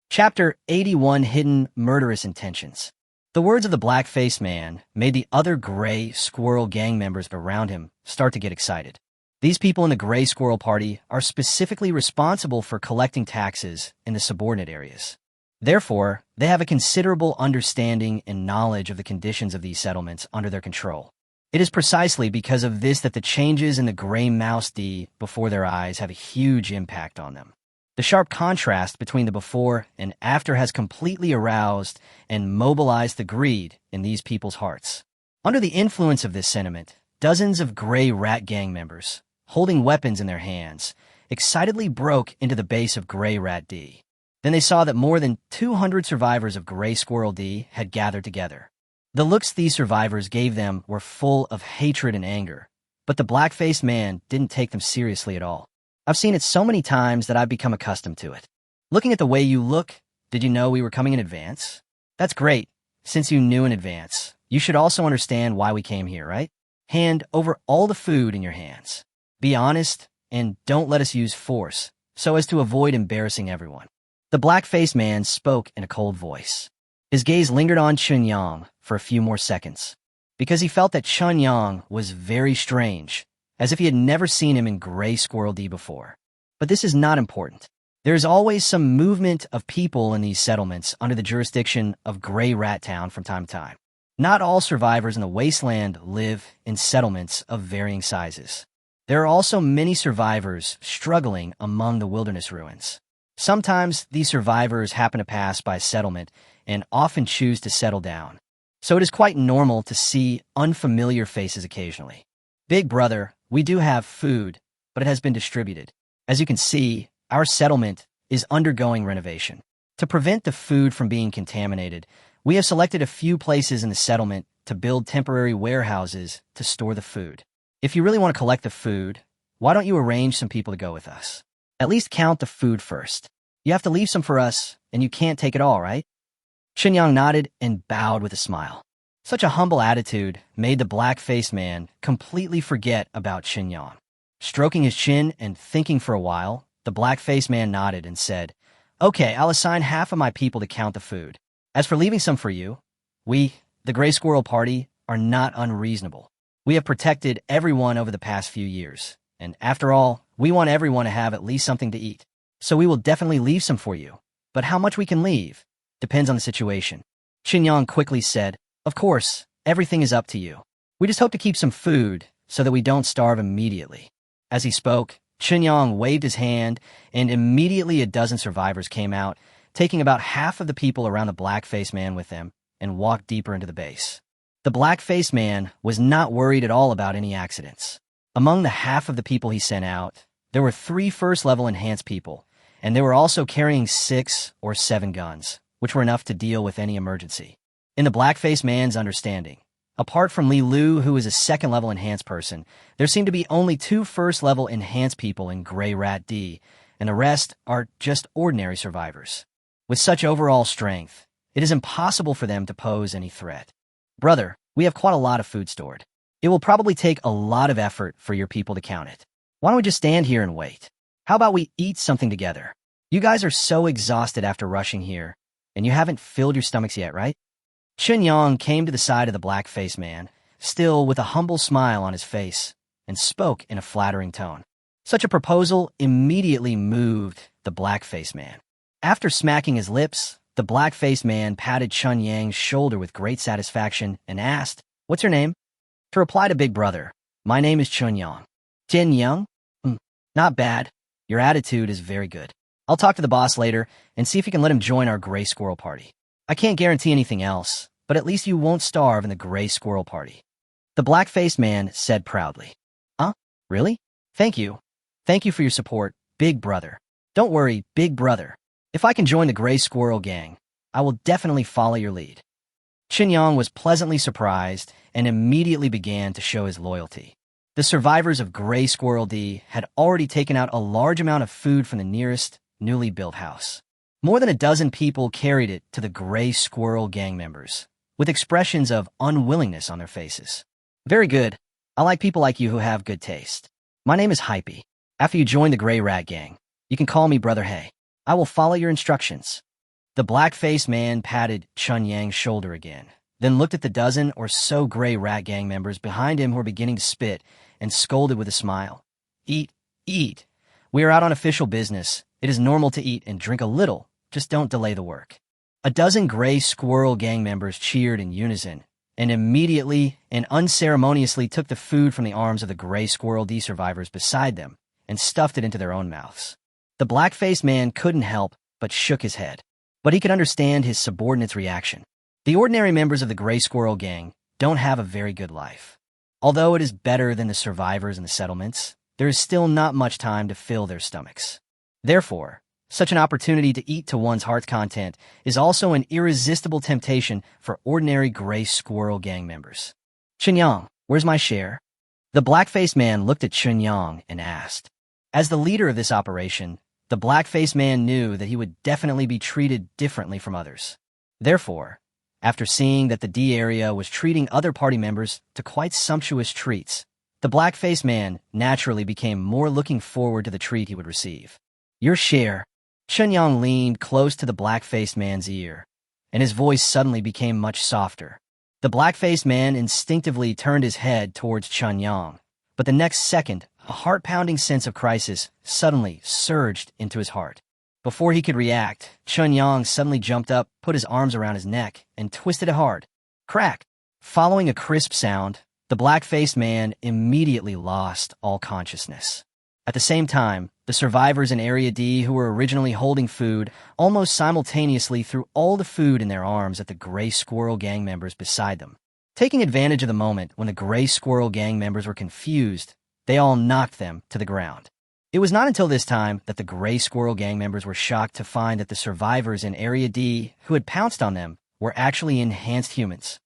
Chapter 81 Hidden Murderous Intentions. The words of the black-faced man made the other Gray Squirrel gang members around him start to get excited. These people in the Gray Squirrel Party are specifically responsible for collecting taxes in the subordinate areas. Therefore, they have a considerable understanding and knowledge of the conditions of these settlements under their control. It is precisely because of this that the changes in the Gray Mouse D before their eyes have a huge impact on them. The sharp contrast between the before and after has completely aroused and mobilized the greed in these people's hearts. Under the influence of this sentiment, dozens of Gray Rat gang members, holding weapons in their hands, excitedly broke into the base of Gray Rat D. Then they saw that more than 200 survivors of Gray Squirrel D had gathered together. The looks these survivors gave them were full of hatred and anger, but the black-faced man didn't take them seriously at all. I've seen it so many times that I've become accustomed to it. Looking at the way you look, did you know we were coming in advance? That's great. Since you knew in advance, you should also understand why we came here, right? Hand over all the food in your hands. Be honest, and don't let us use force, so as to avoid embarrassing everyone. The black-faced man spoke in a cold voice. His gaze lingered on Chun Yang for a few more seconds, because he felt that Chun Yang was very strange, as if he had never seen him in Gray Squirrel D before. But this is not important. There is always some movement of people in these settlements under the jurisdiction of Gray Rat Town from time to time. Not all survivors in the wasteland live in settlements of varying sizes. There are also many survivors struggling among the wilderness ruins. Sometimes these survivors happen to pass by a settlement and often choose to settle down. So it is quite normal to see unfamiliar faces occasionally. Big brother, we do have food, but it has been distributed. As you can see, our settlement is undergoing renovation. To prevent the food from being contaminated, we have selected a few places in the settlement to build temporary warehouses to store the food. If you really want to collect the food, why don't you arrange some people to go with us? At least count the food first. You have to leave some for us, and you can't take it all, right? Qinyang nodded and bowed with a smile. Such a humble attitude made the black-faced man completely forget about Qinyang. Stroking his chin and thinking for a while, the black-faced man nodded and said, "Okay, I'll assign half of my people to count the food. As for leaving some for you, we, the Gray Squirrel Party, are not unreasonable. We have protected everyone over the past few years, and after all, We want everyone to have at least something to eat. So we will definitely leave some for you. But how much we can leave depends on the situation. Qinyang quickly said, "Of course, everything is up to you. We just hope to keep some food so that we don't starve immediately." As he spoke, Qinyang waved his hand, and immediately a dozen survivors came out, taking about half of the people around the black-faced man with them, and walked deeper into the base. The black-faced man was not worried at all about any accidents. Among the half of the people he sent out, there were 3 first-level enhanced people, and they were also carrying 6 or 7 guns, which were enough to deal with any emergency. In the black-faced man's understanding, apart from Li Lu, who is a second-level enhanced person, there seemed to be only 2 first-level enhanced people in Gray Rat D, and the rest are just ordinary survivors. With such overall strength, it is impossible for them to pose any threat. "Brother, we have quite a lot of food stored. It will probably take a lot of effort for your people to count it. Why don't we just stand here and wait? How about we eat something together? You guys are so exhausted after rushing here, and you haven't filled your stomachs yet, right?" Qinyang came to the side of the black-faced man, still with a humble smile on his face, and spoke in a flattering tone. Such a proposal immediately moved the black-faced man. After smacking his lips, the black-faced man patted Qinyang's shoulder with great satisfaction and asked, "What's your name?" To reply to Big Brother, "My name is Qinyang." "Qinyang? Not bad. Your attitude is very good. I'll talk to the boss later and see if he can let him join our Gray Squirrel Party. I can't guarantee anything else, but at least you won't starve in the Gray Squirrel Party." The black-faced man said proudly. "Huh? Really? Thank you. Thank you for your support, Big Brother. Don't worry, Big Brother. If I can join the Gray Squirrel Gang, I will definitely follow your lead." Qinyang was pleasantly surprised and immediately began to show his loyalty. The survivors of Gray Squirrel D had already taken out a large amount of food from the nearest, newly built house. More than a dozen people carried it to the Gray Squirrel Gang members, with expressions of unwillingness on their faces. "Very good. I like people like you who have good taste. My name is Hypey. After you join the Gray Rat Gang, you can call me Brother Hay. I will follow your instructions." The black-faced man patted Qinyang's shoulder again, then looked at the dozen or so Gray Rat Gang members behind him who were beginning to spit, and scolded with a smile. "Eat, eat. We are out on official business. It is normal to eat and drink a little. Just don't delay the work." A dozen Gray Squirrel Gang members cheered in unison, and immediately and unceremoniously took the food from the arms of the Gray Squirrel D survivors beside them and stuffed it into their own mouths. The black-faced man couldn't help but shook his head, but he could understand his subordinate's reaction. The ordinary members of the Gray Squirrel Gang don't have a very good life. Although it is better than the survivors in the settlements, there is still not much time to fill their stomachs. Therefore, such an opportunity to eat to one's heart's content is also an irresistible temptation for ordinary Gray Squirrel Gang members. "Qinyang, where's my share?" The black-faced man looked at Qinyang and asked. As the leader of this operation, the black-faced man knew that he would definitely be treated differently from others. Therefore, after seeing that the D area was treating other party members to quite sumptuous treats, the black-faced man naturally became more looking forward to the treat he would receive. "Your share." Qinyang leaned close to the black-faced man's ear, and his voice suddenly became much softer. The black-faced man instinctively turned his head towards Qinyang, but the next second, a heart-pounding sense of crisis suddenly surged into his heart. Before he could react, Qinyang suddenly jumped up, put his arms around his neck, and twisted it hard. Crack! Following a crisp sound, the black-faced man immediately lost all consciousness. At the same time, the survivors in Area D who were originally holding food almost simultaneously threw all the food in their arms at the Gray Squirrel Gang members beside them. Taking advantage of the moment when the Gray Squirrel Gang members were confused, they all knocked them to the ground. It was not until this time that the Gray Squirrel Gang members were shocked to find that the survivors in Area D who had pounced on them were actually enhanced humans.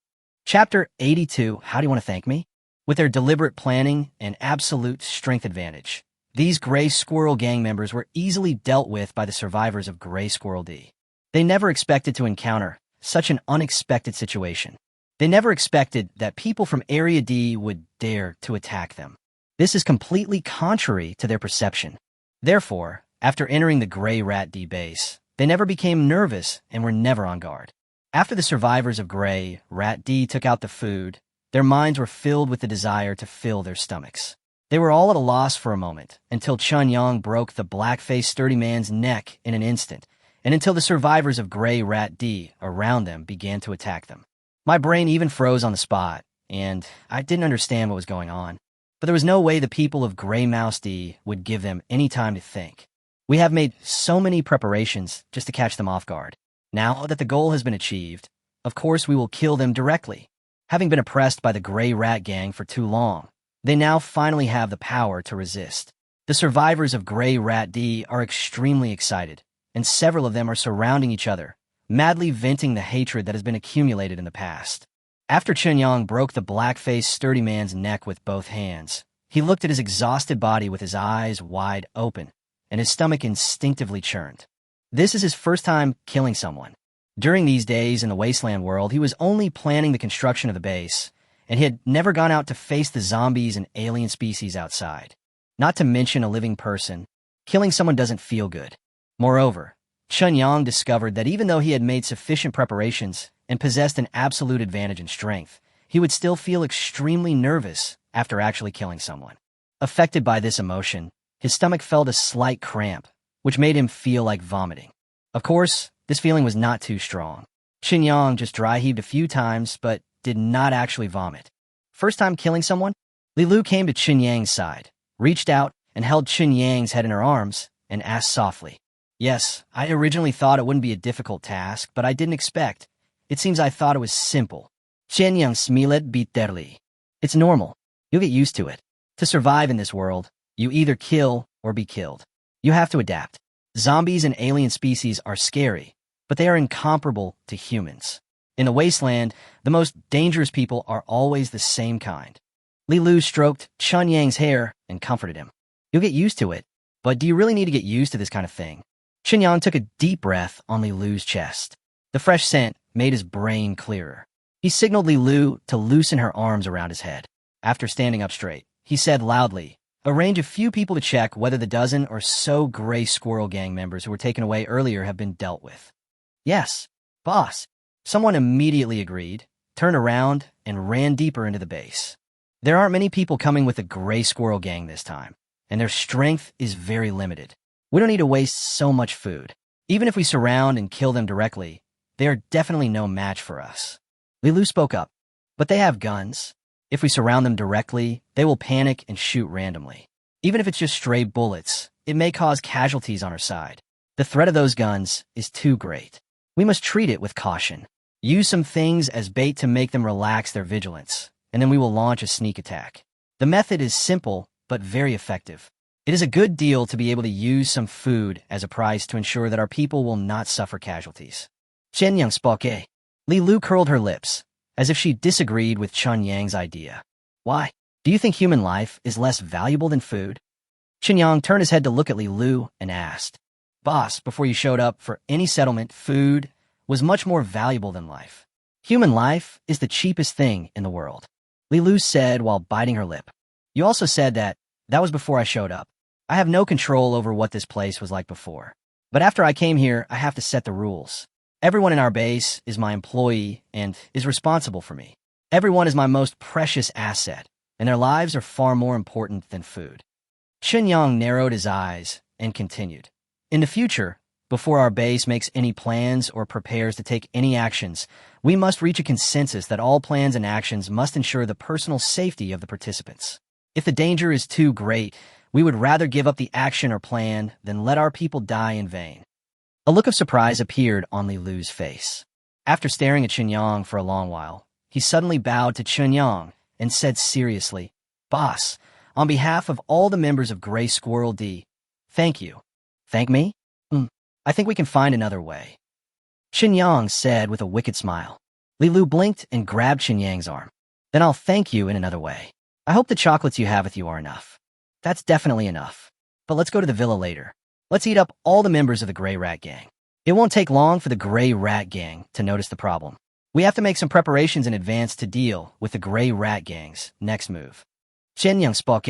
Chapter 82, How Do You Want to Thank Me? With their deliberate planning and absolute strength advantage, these Gray Squirrel Gang members were easily dealt with by the survivors of Gray Squirrel D. They never expected to encounter such an unexpected situation. They never expected that people from Area D would dare to attack them. This is completely contrary to their perception. Therefore, after entering the Gray Rat D base, they never became nervous and were never on guard. After the survivors of Gray Rat D took out the food, their minds were filled with the desire to fill their stomachs. They were all at a loss for a moment, until Chun Yang broke the black-faced sturdy man's neck in an instant, and until the survivors of Grey Rat D around them began to attack them. My brain even froze on the spot, and I didn't understand what was going on. But there was no way the people of Grey Mouse D would give them any time to think. We have made so many preparations just to catch them off guard. Now that the goal has been achieved, of course we will kill them directly. Having been oppressed by the Grey Rat Gang for too long, they now finally have the power to resist. The survivors of Grey Rat D are extremely excited, and several of them are surrounding each other, madly venting the hatred that has been accumulated in the past. After Chun Yang broke the black-faced sturdy man's neck with both hands, he looked at his exhausted body with his eyes wide open, and his stomach instinctively churned. This is his first time killing someone. During these days in the wasteland world, he was only planning the construction of the base, and he had never gone out to face the zombies and alien species outside. Not to mention a living person, killing someone doesn't feel good. Moreover, Chun Yang discovered that even though he had made sufficient preparations and possessed an absolute advantage in strength, he would still feel extremely nervous after actually killing someone. Affected by this emotion, his stomach felt a slight cramp, which made him feel like vomiting. Of course, this feeling was not too strong. Chun Yang just dry-heaved a few times, but did not actually vomit. First time killing someone, Li Lu came to Chun Yang's side, reached out, and held Chun Yang's head in her arms, and asked softly, "Yes, I originally thought it wouldn't be a difficult task, but I didn't expect. It seems I thought it was simple. Chun Yang smilet bitterly. It's normal. You'll get used to it. To survive in this world, you either kill or be killed. You have to adapt. Zombies and alien species are scary, but they are incomparable to humans. In the wasteland, the most dangerous people are always the same kind." Li Lu stroked Chun Yang's hair and comforted him. "You'll get used to it, but do you really need to get used to this kind of thing?" Chun Yang took a deep breath on Li Lu's chest. The fresh scent made his brain clearer. He signaled Li Lu to loosen her arms around his head. After standing up straight, he said loudly, "Arrange a few people to check whether the dozen or so Gray Squirrel Gang members who were taken away earlier have been dealt with." "Yes, boss." Someone immediately agreed, turned around, and ran deeper into the base. There aren't many people coming with the Gray Squirrel Gang this time, and their strength is very limited. We don't need to waste so much food. Even if we surround and kill them directly, they are definitely no match for us. Li Lu spoke up, "But they have guns. If we surround them directly, they will panic and shoot randomly. Even if it's just stray bullets, it may cause casualties on our side. The threat of those guns is too great. We must treat it with caution. Use some things as bait to make them relax their vigilance, and then we will launch a sneak attack. The method is simple, but very effective. It is a good deal to be able to use some food as a price to ensure that our people will not suffer casualties." Chun Yang spoke. Li Lu curled her lips, as if she disagreed with Chun Yang's idea. "Why? Do you think human life is less valuable than food?" Chun Yang turned his head to look at Li Lu and asked, "Boss, before you showed up for any settlement, food was much more valuable than life. Human life is the cheapest thing in the world," Li Lu said while biting her lip. "You also said that was before I showed up. I have no control over what this place was like before. But after I came here, I have to set the rules. Everyone in our base is my employee and is responsible for me. Everyone is my most precious asset, and their lives are far more important than food." Chun Yang narrowed his eyes and continued, "In the future, before our base makes any plans or prepares to take any actions, we must reach a consensus that all plans and actions must ensure the personal safety of the participants. If the danger is too great, we would rather give up the action or plan than let our people die in vain." A look of surprise appeared on Li Lu's face. After staring at Chun Yang for a long while, he suddenly bowed to Chun Yang and said seriously, "Boss, on behalf of all the members of Gray Squirrel D, thank you." "Thank me? I think we can find another way," Chun Yang said with a wicked smile. Li Lu blinked and grabbed Chun Yang's arm. "Then I'll thank you in another way. I hope the chocolates you have with you are enough." "That's definitely enough. But let's go to the villa later. Let's eat up all the members of the Gray Rat Gang. It won't take long for the Gray Rat Gang to notice the problem. We have to make some preparations in advance to deal with the Gray Rat Gang's next move." Chun Yang spoke.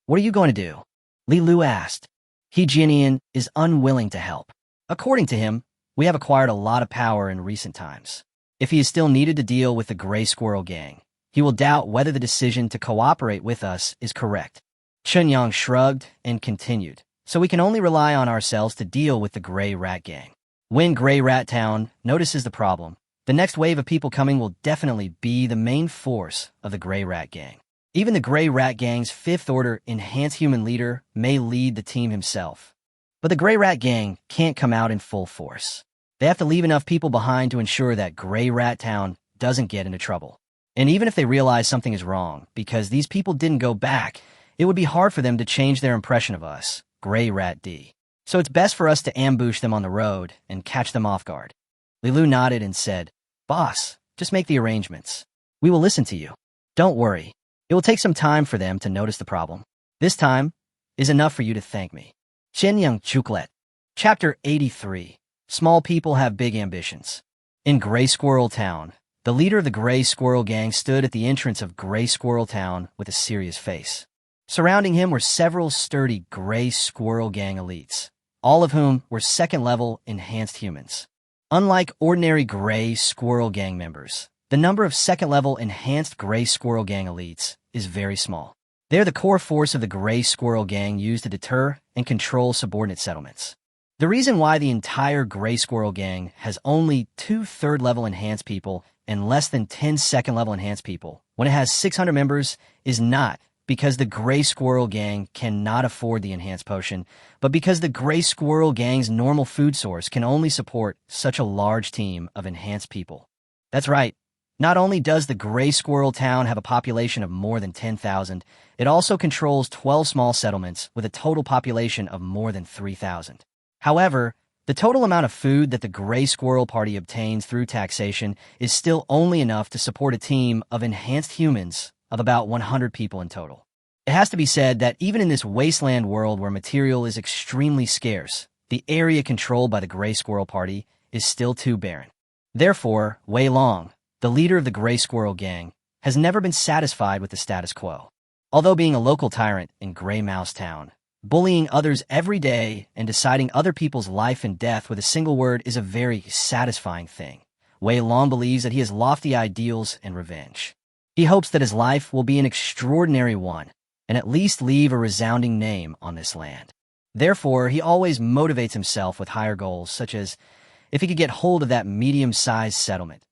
"What are you going to do?" Li Lu asked. He Jianian is unwilling to help. According to him, we have acquired a lot of power in recent times. If he is still needed to deal with the Gray Squirrel Gang, he will doubt whether the decision to cooperate with us is correct. Chunyang shrugged and continued. So we can only rely on ourselves to deal with the Gray Rat Gang. When Gray Rat Town notices the problem, the next wave of people coming will definitely be the main force of the Gray Rat Gang. Even the Gray Rat Gang's Fifth Order enhanced human leader may lead the team himself. But the Gray Rat Gang can't come out in full force. They have to leave enough people behind to ensure that Gray Rat Town doesn't get into trouble. And even if they realize something is wrong, because these people didn't go back, it would be hard for them to change their impression of us, Gray Rat D. So it's best for us to ambush them on the road and catch them off guard. Lilu nodded and said, Boss, just make the arrangements. We will listen to you. Don't worry. It will take some time for them to notice the problem. This time is enough for you to thank me. Shenyang Chuklet. Chapter 83. Small people have big ambitions. In Gray Squirrel Town, the leader of the Gray Squirrel Gang stood at the entrance of Gray Squirrel Town with a serious face. Surrounding him were several sturdy Gray Squirrel Gang elites, all of whom were second-level enhanced humans. Unlike ordinary Gray Squirrel Gang members, the number of second-level enhanced Gray Squirrel Gang elites is very small. They're the core force of the Gray Squirrel Gang used to deter and control subordinate settlements. The reason why the entire Gray Squirrel Gang has only 2 third-level enhanced people and less than 10 second-level enhanced people when it has 600 members is not because the Gray Squirrel Gang cannot afford the enhanced potion, but because the Gray Squirrel Gang's normal food source can only support such a large team of enhanced people. That's right. Not only does the Gray Squirrel Town have a population of more than 10,000, it also controls 12 small settlements with a total population of more than 3,000. However, the total amount of food that the Gray Squirrel Party obtains through taxation is still only enough to support a team of enhanced humans of about 100 people in total. It has to be said that even in this wasteland world where material is extremely scarce, the area controlled by the Gray Squirrel Party is still too barren. Therefore, Wei Long, the leader of the Gray Squirrel Gang, has never been satisfied with the status quo. Although being a local tyrant in Gray Mouse Town, bullying others every day and deciding other people's life and death with a single word is a very satisfying thing, Wei Long believes that he has lofty ideals and revenge. He hopes that his life will be an extraordinary one and at least leave a resounding name on this land. Therefore, he always motivates himself with higher goals, such as if he could get hold of that medium-sized settlement.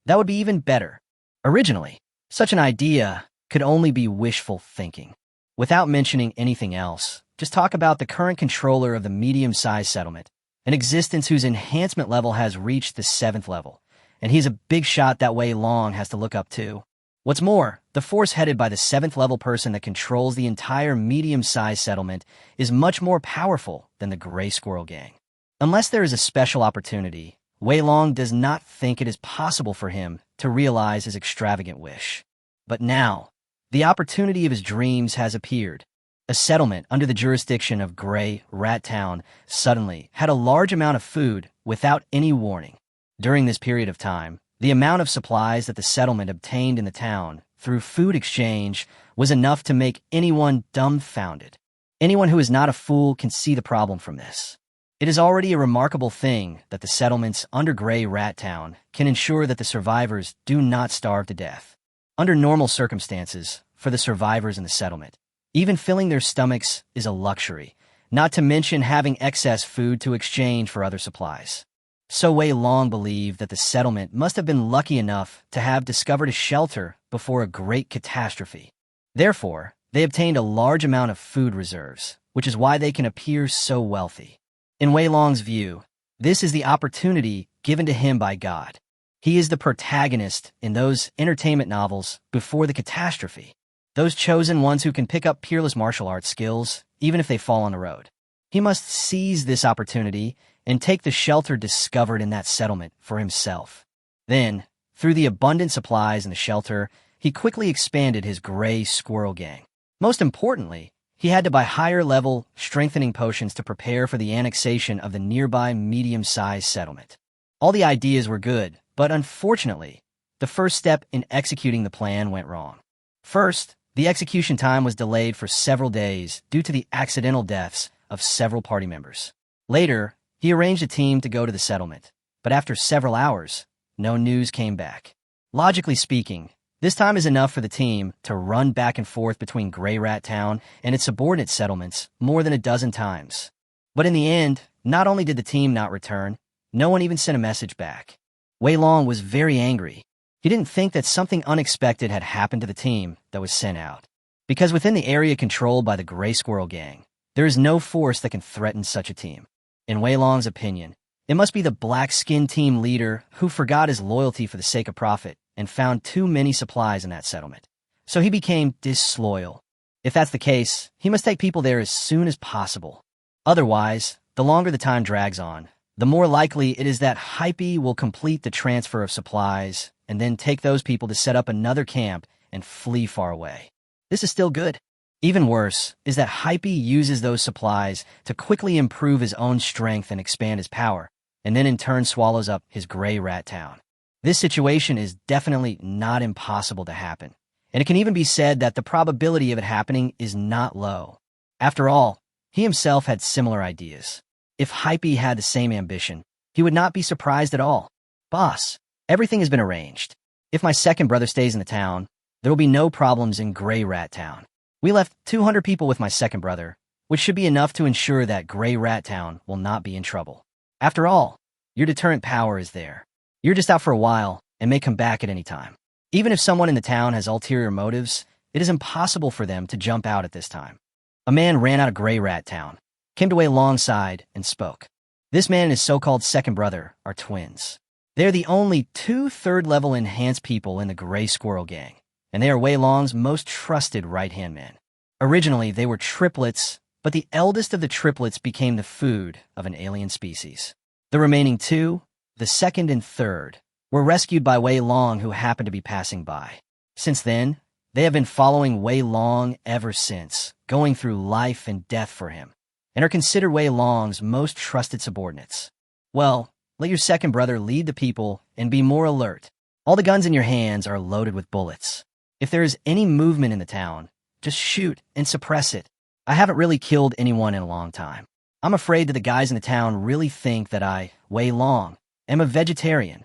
That would be even better. Originally, such an idea could only be wishful thinking. Without mentioning anything else, just talk about the current controller of the medium-sized settlement, an existence whose enhancement level has reached the 7th level, and he's a big shot that Wei Long has to look up to. What's more, the force headed by the 7th level person that controls the entire medium-sized settlement is much more powerful than the Gray Squirrel Gang. Unless there is a special opportunity, Wei Long does not think it is possible for him to realize his extravagant wish. But now, the opportunity of his dreams has appeared. A settlement under the jurisdiction of Gray Rat Town suddenly had a large amount of food without any warning. During this period of time, the amount of supplies that the settlement obtained in the town through food exchange was enough to make anyone dumbfounded. Anyone who is not a fool can see the problem from this. It is already a remarkable thing that the settlements under Gray Rat Town can ensure that the survivors do not starve to death. Under normal circumstances, for the survivors in the settlement, even filling their stomachs is a luxury, not to mention having excess food to exchange for other supplies. So Wei Long believed that the settlement must have been lucky enough to have discovered a shelter before a great catastrophe. Therefore, they obtained a large amount of food reserves, which is why they can appear so wealthy. In Wei Long's view, this is the opportunity given to him by God. He is the protagonist in those entertainment novels before the catastrophe, those chosen ones who can pick up peerless martial arts skills, even if they fall on the road. He must seize this opportunity and take the shelter discovered in that settlement for himself. Then, through the abundant supplies in the shelter, he quickly expanded his Gray Squirrel Gang. Most importantly, he had to buy higher-level, strengthening potions to prepare for the annexation of the nearby medium-sized settlement. All the ideas were good, but unfortunately, the first step in executing the plan went wrong. First, the execution time was delayed for several days due to the accidental deaths of several party members. Later, he arranged a team to go to the settlement, but after several hours, no news came back. Logically speaking, This time is enough for the team to run back and forth between Grey Rat Town and its subordinate settlements more than a dozen times. But in the end, not only did the team not return, no one even sent a message back. Wei Long was very angry. He didn't think that something unexpected had happened to the team that was sent out. Because within the area controlled by the Gray Squirrel Gang, there is no force that can threaten such a team. In Wei Long's opinion, it must be the black-skinned team leader who forgot his loyalty for the sake of profit and found too many supplies in that settlement. So he became disloyal. If that's the case, he must take people there as soon as possible. Otherwise, the longer the time drags on, the more likely it is that Hype will complete the transfer of supplies and then take those people to set up another camp and flee far away. This is still good. Even worse is that Hype uses those supplies to quickly improve his own strength and expand his power, and then in turn swallows up his Grey Rat Town. This situation is definitely not impossible to happen, and it can even be said that the probability of it happening is not low. After all, he himself had similar ideas. If Hype had the same ambition, he would not be surprised at all. Boss, everything has been arranged. If my second brother stays in the town, there will be no problems in Grey Rat Town. We left 200 people with my second brother, which should be enough to ensure that Grey Rat Town will not be in trouble. After all, your deterrent power is there. You're just out for a while and may come back at any time. Even if someone in the town has ulterior motives, it is impossible for them to jump out at this time. A man ran out of Grey Rat Town, came to Wei Long's side, and spoke. This man and his so-called second brother are twins. They are the only two third-level enhanced people in the Gray Squirrel Gang, and they are Wei Long's most trusted right-hand men. Originally, they were triplets, but the eldest of the triplets became the food of an alien species. The remaining two, the second and third, were rescued by Wei Long, who happened to be passing by. Since then, they have been following Wei Long ever since, going through life and death for him, and are considered Wei Long's most trusted subordinates. Well, let your second brother lead the people and be more alert. All the guns in your hands are loaded with bullets. If there is any movement in the town, just shoot and suppress it. I haven't really killed anyone in a long time. I'm afraid that the guys in the town really think that I, Wei Long, am a vegetarian.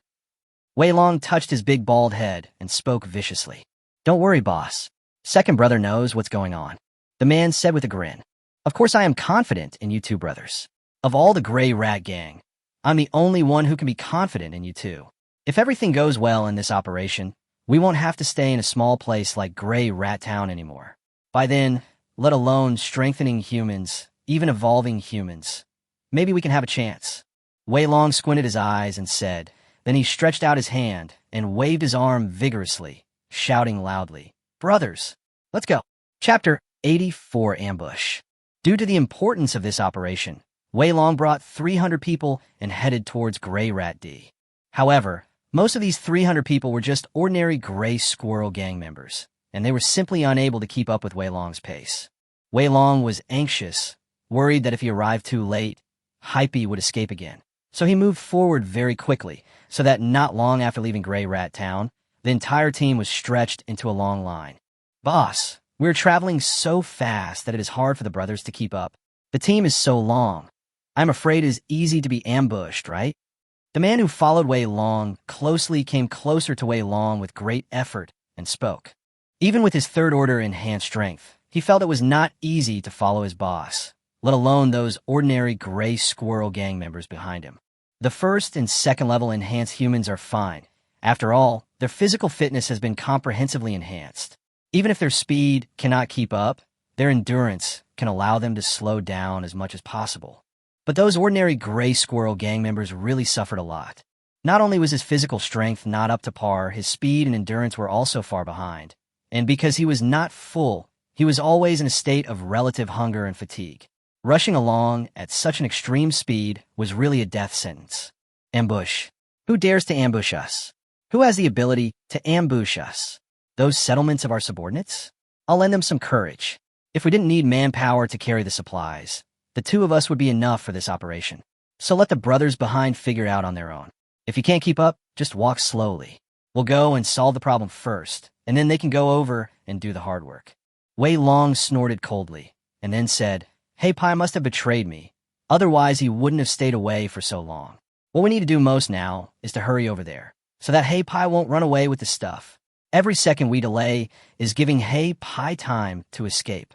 Wei Long touched his big bald head and spoke viciously. Don't worry, boss. Second brother knows what's going on. The man said with a grin. Of course I am confident in you two brothers. Of all the Grey Rat Gang, I'm the only one who can be confident in you two. If everything goes well in this operation, we won't have to stay in a small place like Grey Rat Town anymore. By then, let alone strengthening humans, even evolving humans, maybe we can have a chance. Wei Long squinted his eyes and said, then he stretched out his hand and waved his arm vigorously, shouting loudly, Brothers, let's go. Chapter 84 Ambush. Due to the importance of this operation, Wei Long brought 300 people and headed towards Grey Rat D. However, most of these 300 people were just ordinary Gray Squirrel Gang members, and they were simply unable to keep up with Wei Long's pace. Wei Long was anxious, worried that if he arrived too late, Hype would escape again. So he moved forward very quickly, so that not long after leaving Grey Rat Town, the entire team was stretched into a long line. Boss, we're traveling so fast that it is hard for the brothers to keep up. The team is so long. I'm afraid it is easy to be ambushed, right? The man who followed Wei Long closely came closer to Wei Long with great effort and spoke. Even with his third-order enhanced strength, he felt it was not easy to follow his boss, let alone those ordinary Gray Squirrel Gang members behind him. The first and second-level enhanced humans are fine. After all, their physical fitness has been comprehensively enhanced. Even if their speed cannot keep up, their endurance can allow them to slow down as much as possible. But those ordinary Gray Squirrel Gang members really suffered a lot. Not only was his physical strength not up to par, his speed and endurance were also far behind. And because he was not full, he was always in a state of relative hunger and fatigue. Rushing along at such an extreme speed was really a death sentence. Ambush. Who dares to ambush us? Who has the ability to ambush us? Those settlements of our subordinates? I'll lend them some courage. If we didn't need manpower to carry the supplies, the two of us would be enough for this operation. So let the brothers behind figure it out on their own. If you can't keep up, just walk slowly. We'll go and solve the problem first, and then they can go over and do the hard work. Wei Long snorted coldly, and then said, Hey Pai must have betrayed me. Otherwise, he wouldn't have stayed away for so long. What we need to do most now is to hurry over there, so that Hey Pai won't run away with the stuff. Every second we delay is giving Hey Pai time to escape.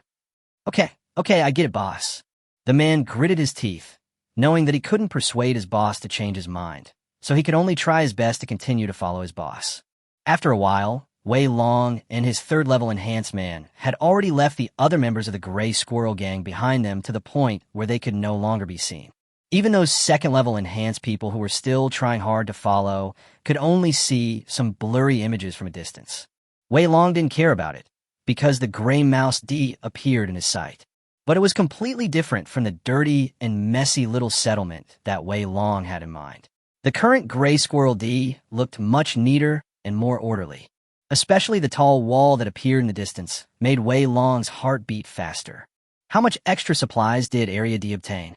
Okay, I get it, boss. The man gritted his teeth, knowing that he couldn't persuade his boss to change his mind, so he could only try his best to continue to follow his boss. After a while, Wei Long and his third-level enhanced man had already left the other members of the Gray Squirrel Gang behind them to the point where they could no longer be seen. Even those second-level enhanced people who were still trying hard to follow could only see some blurry images from a distance. Wei Long didn't care about it, because the Gray Mouse D appeared in his sight. But it was completely different from the dirty and messy little settlement that Wei Long had in mind. The current Gray Squirrel D looked much neater and more orderly. Especially the tall wall that appeared in the distance made Wei Long's heart beat faster. How much extra supplies did Area D obtain?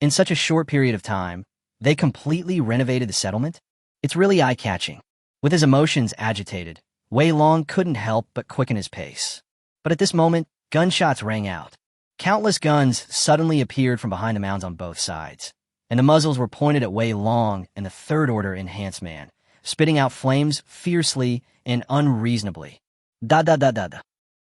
In such a short period of time, they completely renovated the settlement? It's really eye-catching. With his emotions agitated, Wei Long couldn't help but quicken his pace. But at this moment, gunshots rang out. Countless guns suddenly appeared from behind the mounds on both sides, and the muzzles were pointed at Wei Long and the third-order enhanced man, spitting out flames fiercely and unreasonably. Da.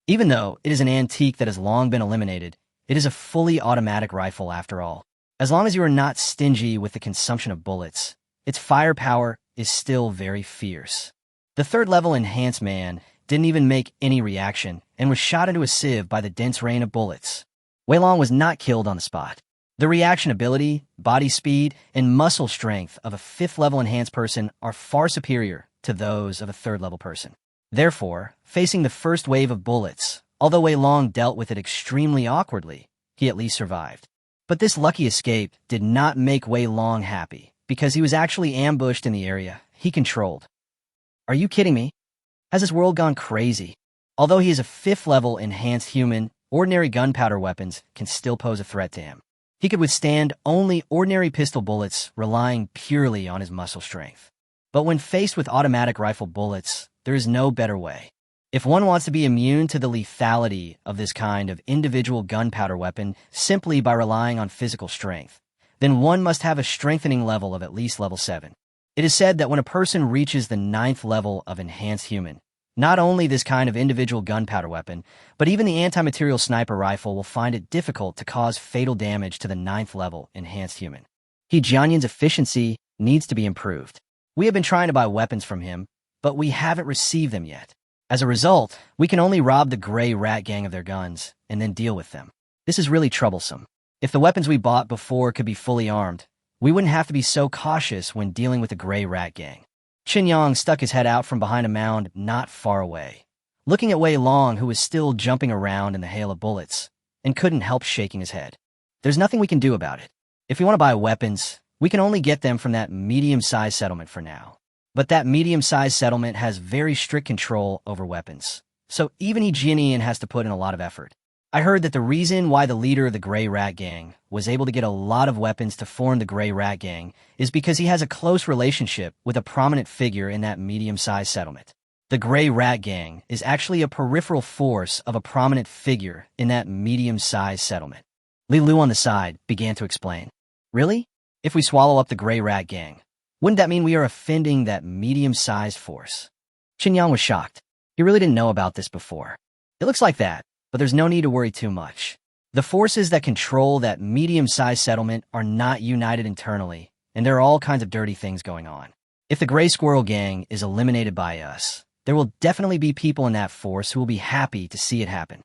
Even though it is an antique that has long been eliminated, it is a fully automatic rifle after all. As long as you are not stingy with the consumption of bullets, its firepower is still very fierce. The third-level enhanced man didn't even make any reaction and was shot into a sieve by the dense rain of bullets. Wei Long was not killed on the spot. The reaction ability, body speed, and muscle strength of a fifth-level enhanced person are far superior to those of a third-level person. Therefore, facing the first wave of bullets, although Wei Long dealt with it extremely awkwardly, he at least survived. But this lucky escape did not make Wei Long happy, because he was actually ambushed in the area he controlled. Are you kidding me? Has this world gone crazy? Although he is a fifth-level enhanced human, ordinary gunpowder weapons can still pose a threat to him. He could withstand only ordinary pistol bullets, relying purely on his muscle strength. But when faced with automatic rifle bullets, there is no better way. If one wants to be immune to the lethality of this kind of individual gunpowder weapon simply by relying on physical strength, then one must have a strengthening level of at least level 7. It is said that when a person reaches the 9th level of enhanced human, not only this kind of individual gunpowder weapon, but even the anti-material sniper rifle will find it difficult to cause fatal damage to the 9th level enhanced human. He Jianyan's efficiency needs to be improved. We have been trying to buy weapons from him, but we haven't received them yet. As a result, we can only rob the Gray Rat Gang of their guns and then deal with them. This is really troublesome. If the weapons we bought before could be fully armed, we wouldn't have to be so cautious when dealing with the Gray Rat Gang. Qin Yang stuck his head out from behind a mound not far away, looking at Wei Long, who was still jumping around in the hail of bullets, and couldn't help shaking his head. There's nothing we can do about it. If we want to buy weapons, we can only get them from that medium-sized settlement for now. But that medium-sized settlement has very strict control over weapons, so even He Jianian has to put in a lot of effort. I heard that the reason why the leader of the Gray Rat Gang was able to get a lot of weapons to form the Gray Rat Gang is because he has a close relationship with a prominent figure in that medium-sized settlement. The Gray Rat Gang is actually a peripheral force of a prominent figure in that medium-sized settlement. Li Lu on the side began to explain. Really? If we swallow up the Gray Rat Gang, wouldn't that mean we are offending that medium-sized force? Qin Yang was shocked. He really didn't know about this before. It looks like that, but there's no need to worry too much. The forces that control that medium-sized settlement are not united internally, and there are all kinds of dirty things going on. If the Gray Squirrel Gang is eliminated by us, there will definitely be people in that force who will be happy to see it happen.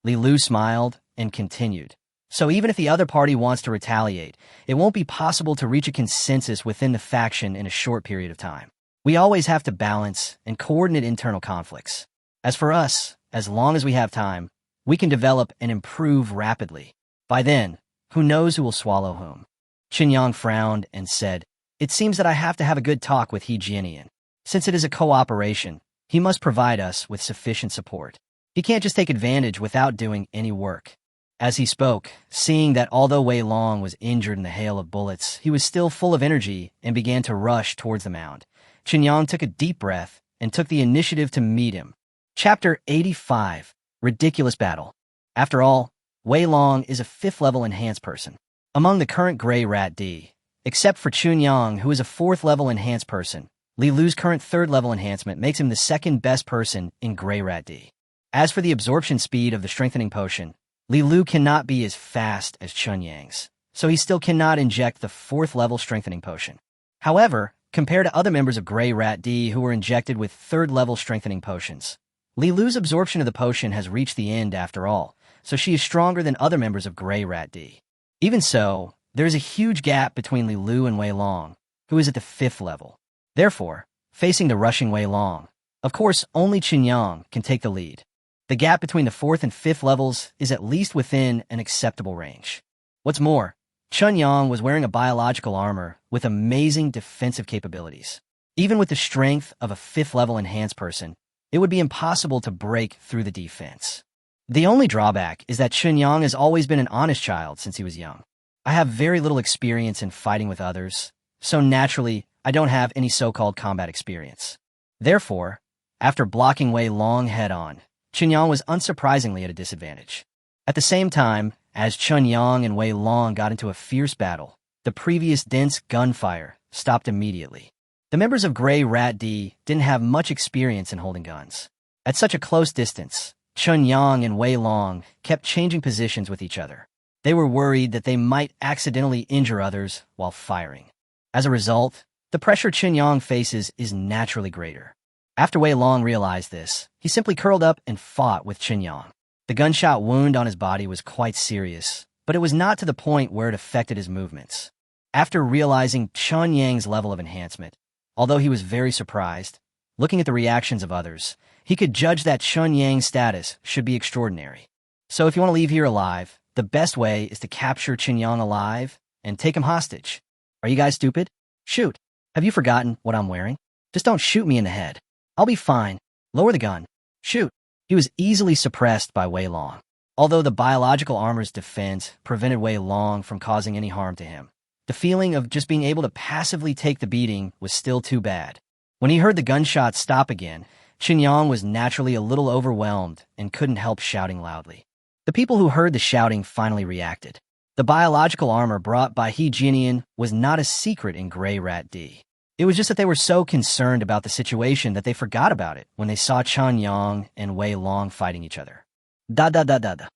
Li Lu smiled and continued. So even if the other party wants to retaliate, it won't be possible to reach a consensus within the faction in a short period of time. We always have to balance and coordinate internal conflicts. As for us, as long as we have time, we can develop and improve rapidly. By then, who knows who will swallow whom? Qin Yang frowned and said, It seems that I have to have a good talk with He Jianian. Since it is a cooperation, he must provide us with sufficient support. He can't just take advantage without doing any work. As he spoke, seeing that although Wei Long was injured in the hail of bullets, he was still full of energy and began to rush towards the mound. Qin Yang took a deep breath and took the initiative to meet him. Chapter 85. Ridiculous Battle. After all, Wei Long is a 5th-level enhanced person. Among the current Gray Rat D, except for Chun Yang, who is a 4th-level enhanced person, Li Lu's current third-level enhancement makes him the second best person in Grey Rat D. As for the absorption speed of the strengthening potion, Li Lu cannot be as fast as Chun Yang's, so he still cannot inject the fourth-level strengthening potion. However, compared to other members of Grey Rat D who were injected with third-level strengthening potions, Li Lu's absorption of the potion has reached the end after all, so she is stronger than other members of Grey Rat D. Even so, there is a huge gap between Li Lu and Wei Long, who is at the 5th level. Therefore, facing the rushing Wei Long, of course only Qin Yang can take the lead. The gap between the 4th and 5th levels is at least within an acceptable range. What's more, Chun Yang was wearing a biological armor with amazing defensive capabilities. Even with the strength of a 5th-level enhanced person, it would be impossible to break through the defense. The only drawback is that Chun Yang has always been an honest child since he was young. I have very little experience in fighting with others, so naturally, I don't have any so-called combat experience. Therefore, after blocking Wei Long head-on, Chun Yang was unsurprisingly at a disadvantage. At the same time, as Chun Yang and Wei Long got into a fierce battle, the previous dense gunfire stopped immediately. The members of Grey Rat D didn't have much experience in holding guns. At such a close distance, Chun Yang and Wei Long kept changing positions with each other. They were worried that they might accidentally injure others while firing. As a result, the pressure Chun Yang faces is naturally greater. After Wei Long realized this, he simply curled up and fought with Chun Yang. The gunshot wound on his body was quite serious, but it was not to the point where it affected his movements. After realizing Chun Yang's level of enhancement, although he was very surprised, looking at the reactions of others, he could judge that Chun Yang's status should be extraordinary. So if you want to leave here alive, the best way is to capture Chun Yang alive and take him hostage. Are you guys stupid? Shoot. Have you forgotten what I'm wearing? Just don't shoot me in the head. I'll be fine. Lower the gun. Shoot. He was easily suppressed by Wei Long. Although the biological armor's defense prevented Wei Long from causing any harm to him, the feeling of just being able to passively take the beating was still too bad. When he heard the gunshot stop again, Chun Yang was naturally a little overwhelmed and couldn't help shouting loudly. The people who heard the shouting finally reacted. The biological armor brought by He Jianian was not a secret in Grey Rat D. It was just that they were so concerned about the situation that they forgot about it when they saw Chun Yang and Wei Long fighting each other. Da-da-da-da-da.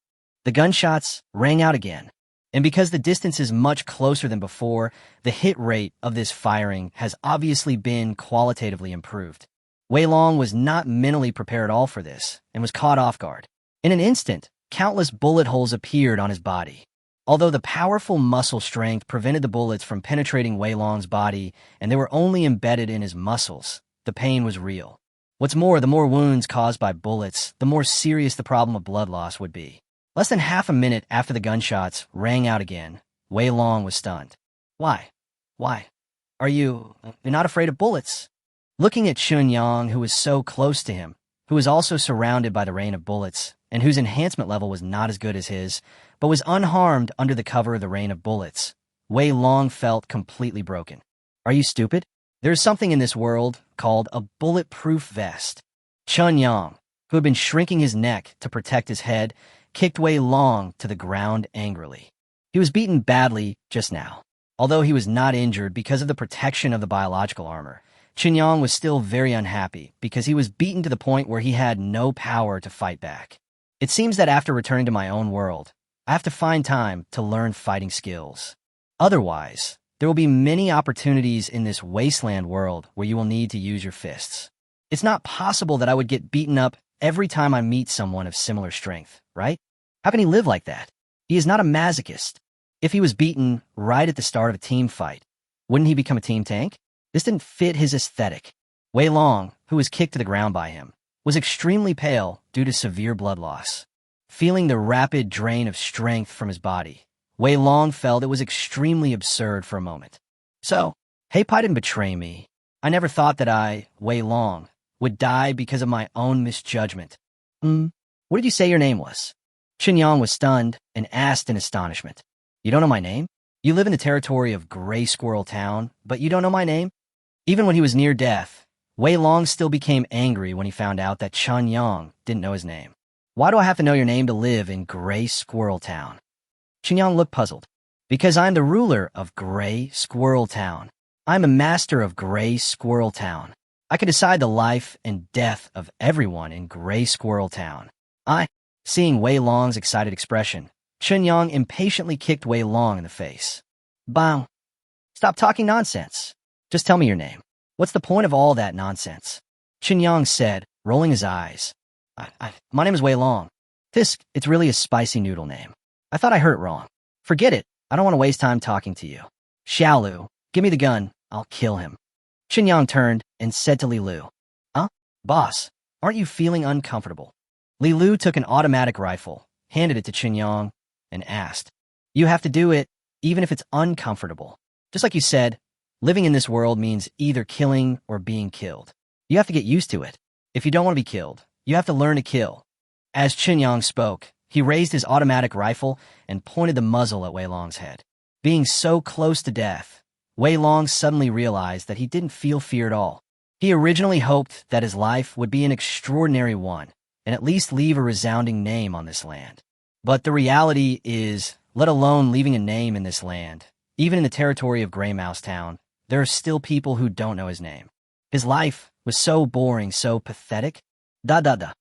The gunshots rang out again. And because the distance is much closer than before, the hit rate of this firing has obviously been qualitatively improved. Wei Long was not mentally prepared at all for this and was caught off guard. In an instant, countless bullet holes appeared on his body. Although the powerful muscle strength prevented the bullets from penetrating Wei Long's body and they were only embedded in his muscles, the pain was real. What's more, the more wounds caused by bullets, the more serious the problem of blood loss would be. Less than half a minute after the gunshots rang out again, Wei Long was stunned. Why? You're not afraid of bullets? Looking at Chun Yang, who was so close to him, who was also surrounded by the rain of bullets, and whose enhancement level was not as good as his, but was unharmed under the cover of the rain of bullets, Wei Long felt completely broken. Are you stupid? There's something in this world called a bulletproof vest. Chun Yang, who had been shrinking his neck to protect his head, kicked Wei Long to the ground angrily. He was beaten badly just now. Although he was not injured because of the protection of the biological armor, Chun Yang was still very unhappy because he was beaten to the point where he had no power to fight back. It seems that after returning to my own world, I have to find time to learn fighting skills. Otherwise, there will be many opportunities in this wasteland world where you will need to use your fists. It's not possible that I would get beaten up every time I meet someone of similar strength, right? How can he live like that? He is not a masochist. If he was beaten right at the start of a team fight, wouldn't he become a team tank? This didn't fit his aesthetic. Wei Long, who was kicked to the ground by him, was extremely pale due to severe blood loss. Feeling the rapid drain of strength from his body, Wei Long felt it was extremely absurd for a moment. So, Pai didn't betray me. I never thought that I, Wei Long, would die because of my own misjudgment. What did you say your name was? Chun Yang was stunned and asked in astonishment. You don't know my name? You live in the territory of Gray Squirrel Town, but you don't know my name? Even when he was near death, Wei Long still became angry when he found out that Chun Yang didn't know his name. Why do I have to know your name to live in Gray Squirrel Town? Chun Yang looked puzzled. Because I'm the ruler of Gray Squirrel Town. I'm a master of Gray Squirrel Town. I can decide the life and death of everyone in Gray Squirrel Town. Seeing Wei Long's excited expression, Chen Yang impatiently kicked Wei Long in the face. Bow. Stop talking nonsense. Just tell me your name. What's the point of all that nonsense? Chen Yang said, rolling his eyes. My name is Wei Long. It's really a spicy noodle name. I thought I heard it wrong. Forget it. I don't want to waste time talking to you. Xiaolu, give me the gun. I'll kill him. Chen Yang turned and said to Li Lu. Boss, aren't you feeling uncomfortable? Li Lu took an automatic rifle, handed it to Chen Yang, and asked, You have to do it, even if it's uncomfortable. Just like you said, living in this world means either killing or being killed. You have to get used to it. If you don't want to be killed, you have to learn to kill. As Chen Yang spoke, he raised his automatic rifle and pointed the muzzle at Wei Long's head. Being so close to death, Wei Long suddenly realized that he didn't feel fear at all. He originally hoped that his life would be an extraordinary one, and at least leave a resounding name on this land. But the reality is, let alone leaving a name in this land, even in the territory of Grey Mouse Town, there are still people who don't know his name. His life was so boring, so pathetic. The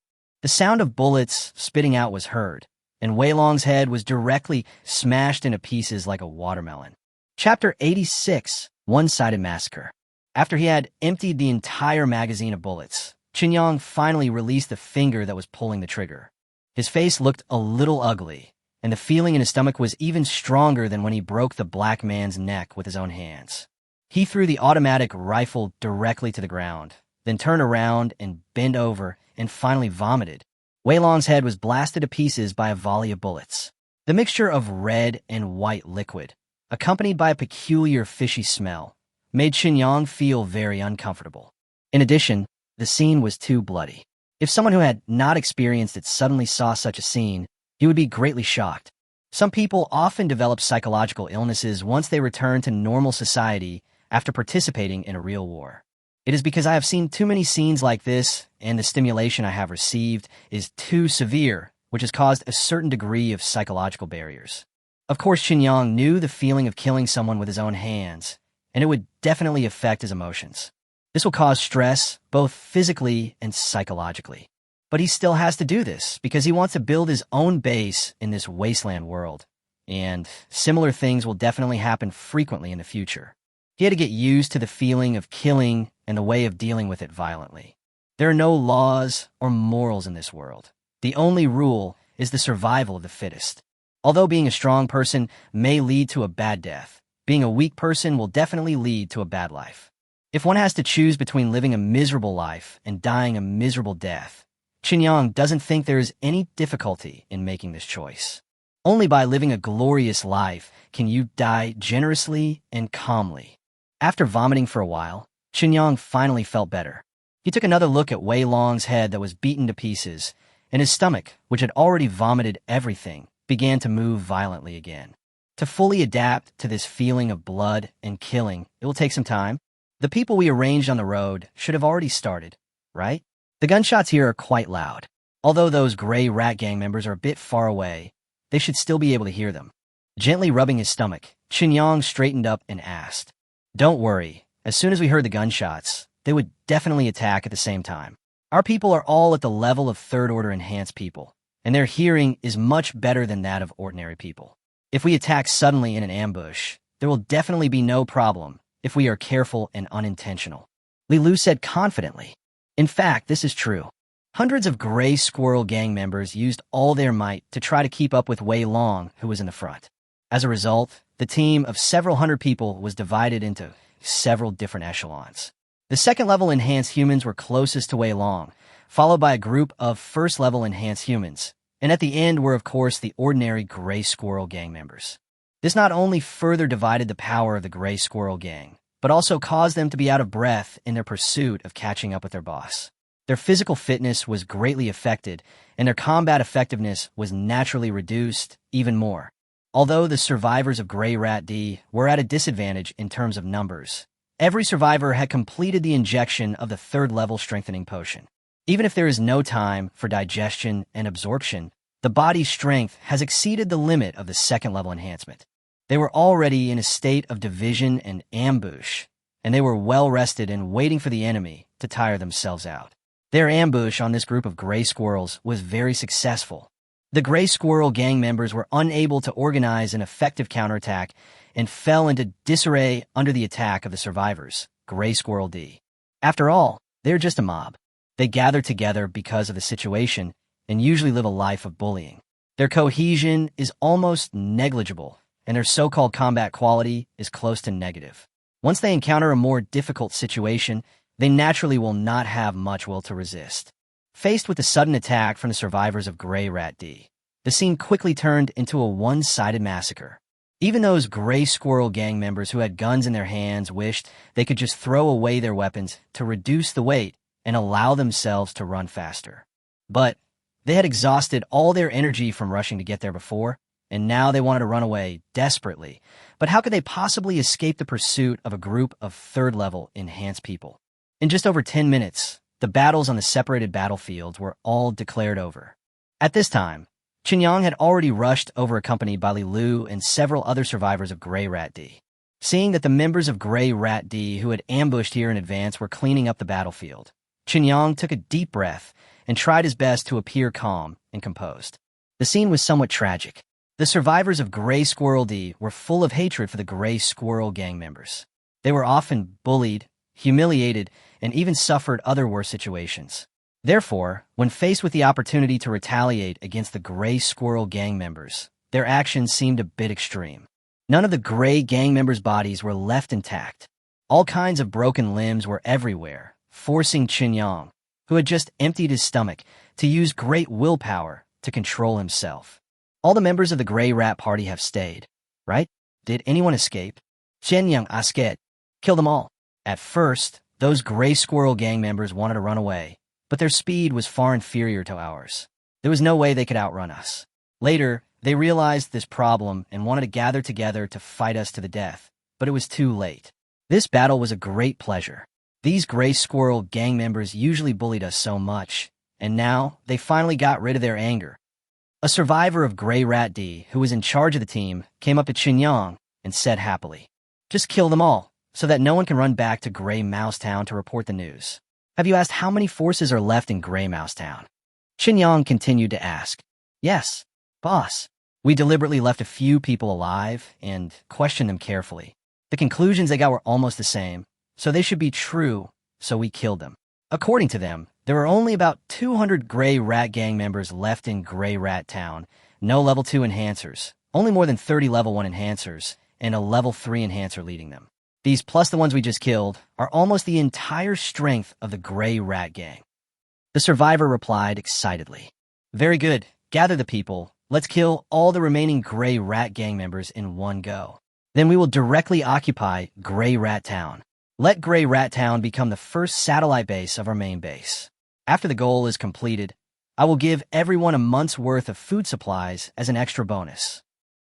sound of bullets spitting out was heard, and Wei Long's head was directly smashed into pieces like a watermelon. Chapter 86, One-Sided Massacre. After he had emptied the entire magazine of bullets, Chen Yang finally released the finger that was pulling the trigger. His face looked a little ugly, and the feeling in his stomach was even stronger than when he broke the black man's neck with his own hands. He threw the automatic rifle directly to the ground, then turned around and bent over and finally vomited. Wei Long's head was blasted to pieces by a volley of bullets. The mixture of red and white liquid, accompanied by a peculiar fishy smell, made Chen Yang feel very uncomfortable. In addition, the scene was too bloody. If someone who had not experienced it suddenly saw such a scene, he would be greatly shocked. Some people often develop psychological illnesses once they return to normal society after participating in a real war. It is because I have seen too many scenes like this, and the stimulation I have received is too severe, which has caused a certain degree of psychological barriers. Of course, Chen Yang knew the feeling of killing someone with his own hands, and it would definitely affect his emotions. This will cause stress, both physically and psychologically. But he still has to do this because he wants to build his own base in this wasteland world, and similar things will definitely happen frequently in the future. He had to get used to the feeling of killing and the way of dealing with it violently. There are no laws or morals in this world. The only rule is the survival of the fittest. Although being a strong person may lead to a bad death, being a weak person will definitely lead to a bad life. If one has to choose between living a miserable life and dying a miserable death, Chen Yang doesn't think there is any difficulty in making this choice. Only by living a glorious life can you die generously and calmly. After vomiting for a while, Chen Yang finally felt better. He took another look at Wei Long's head that was beaten to pieces, and his stomach, which had already vomited everything, began to move violently again. To fully adapt to this feeling of blood and killing, it will take some time. The people we arranged on the road should have already started, right? The gunshots here are quite loud. Although those gray rat gang members are a bit far away, they should still be able to hear them. Gently rubbing his stomach, Chen Yang straightened up and asked, Don't worry, as soon as we heard the gunshots, they would definitely attack at the same time. Our people are all at the level of third-order enhanced people, and their hearing is much better than that of ordinary people. If we attack suddenly in an ambush, there will definitely be no problem if we are careful and unintentional. Li Lu said confidently. In fact, this is true. Hundreds of Gray Squirrel gang members used all their might to try to keep up with Wei Long, who was in the front. As a result, the team of several hundred people was divided into several different echelons. The second-level enhanced humans were closest to Wei Long, followed by a group of first-level enhanced humans, and at the end were, of course, the ordinary Gray Squirrel gang members. This not only further divided the power of the Gray Squirrel gang, but also caused them to be out of breath in their pursuit of catching up with their boss. Their physical fitness was greatly affected, and their combat effectiveness was naturally reduced even more. Although the survivors of Grey Rat D were at a disadvantage in terms of numbers, every survivor had completed the injection of the third-level strengthening potion. Even if there is no time for digestion and absorption, the body's strength has exceeded the limit of the second-level enhancement. They were already in a state of division and ambush, and they were well-rested and waiting for the enemy to tire themselves out. Their ambush on this group of gray squirrels was very successful. The Gray Squirrel gang members were unable to organize an effective counterattack and fell into disarray under the attack of the survivors, Gray Squirrel D. After all, they're just a mob. They gather together because of the situation and usually live a life of bullying. Their cohesion is almost negligible, and their so-called combat quality is close to negative. Once they encounter a more difficult situation, they naturally will not have much will to resist. Faced with the sudden attack from the survivors of Gray Rat D, the scene quickly turned into a one-sided massacre. Even those Gray Squirrel gang members who had guns in their hands wished they could just throw away their weapons to reduce the weight and allow themselves to run faster. But they had exhausted all their energy from rushing to get there before, and now they wanted to run away desperately. But how could they possibly escape the pursuit of a group of third-level enhanced people? In just over 10 minutes, the battles on the separated battlefields were all declared over. At this time, Qinyang had already rushed over accompanied by Li Lu and several other survivors of Gray Rat D. Seeing that the members of Gray Rat D who had ambushed here in advance were cleaning up the battlefield, Qinyang took a deep breath and tried his best to appear calm and composed. The scene was somewhat tragic. The survivors of Gray Squirrel D were full of hatred for the Gray Squirrel gang members. They were often bullied, humiliated, and even suffered other worse situations. Therefore, when faced with the opportunity to retaliate against the Gray Squirrel gang members, their actions seemed a bit extreme. None of the Gray gang members' bodies were left intact. All kinds of broken limbs were everywhere, forcing Qinyang, who had just emptied his stomach, to use great willpower to control himself. All the members of the Gray Rat Party have stayed, right? Did anyone escape? Qinyang asket. Kill them all. At first, those Gray Squirrel gang members wanted to run away, but their speed was far inferior to ours. There was no way they could outrun us. Later, they realized this problem and wanted to gather together to fight us to the death, but it was too late. This battle was a great pleasure. These Gray Squirrel gang members usually bullied us so much, and now they finally got rid of their anger. A survivor of Gray Rat D, who was in charge of the team, came up to Qinyang and said happily, "Just kill them all, so that no one can run back to Gray Mouse Town to report the news." "Have you asked how many forces are left in Gray Mouse Town?" Qinyang continued to ask. "Yes, boss. We deliberately left a few people alive and questioned them carefully. The conclusions they got were almost the same, so they should be true, so we killed them. According to them, there were only about 200 Gray Rat gang members left in Gray Rat Town, no level 2 enhancers, only more than 30 level 1 enhancers, and a level 3 enhancer leading them. These, plus the ones we just killed, are almost the entire strength of the Gray Rat gang." The survivor replied excitedly, "Very good. Gather the people. Let's kill all the remaining Gray Rat gang members in one go. Then we will directly occupy Gray Rat Town. Let Gray Rat Town become the first satellite base of our main base. After the goal is completed, I will give everyone a month's worth of food supplies as an extra bonus."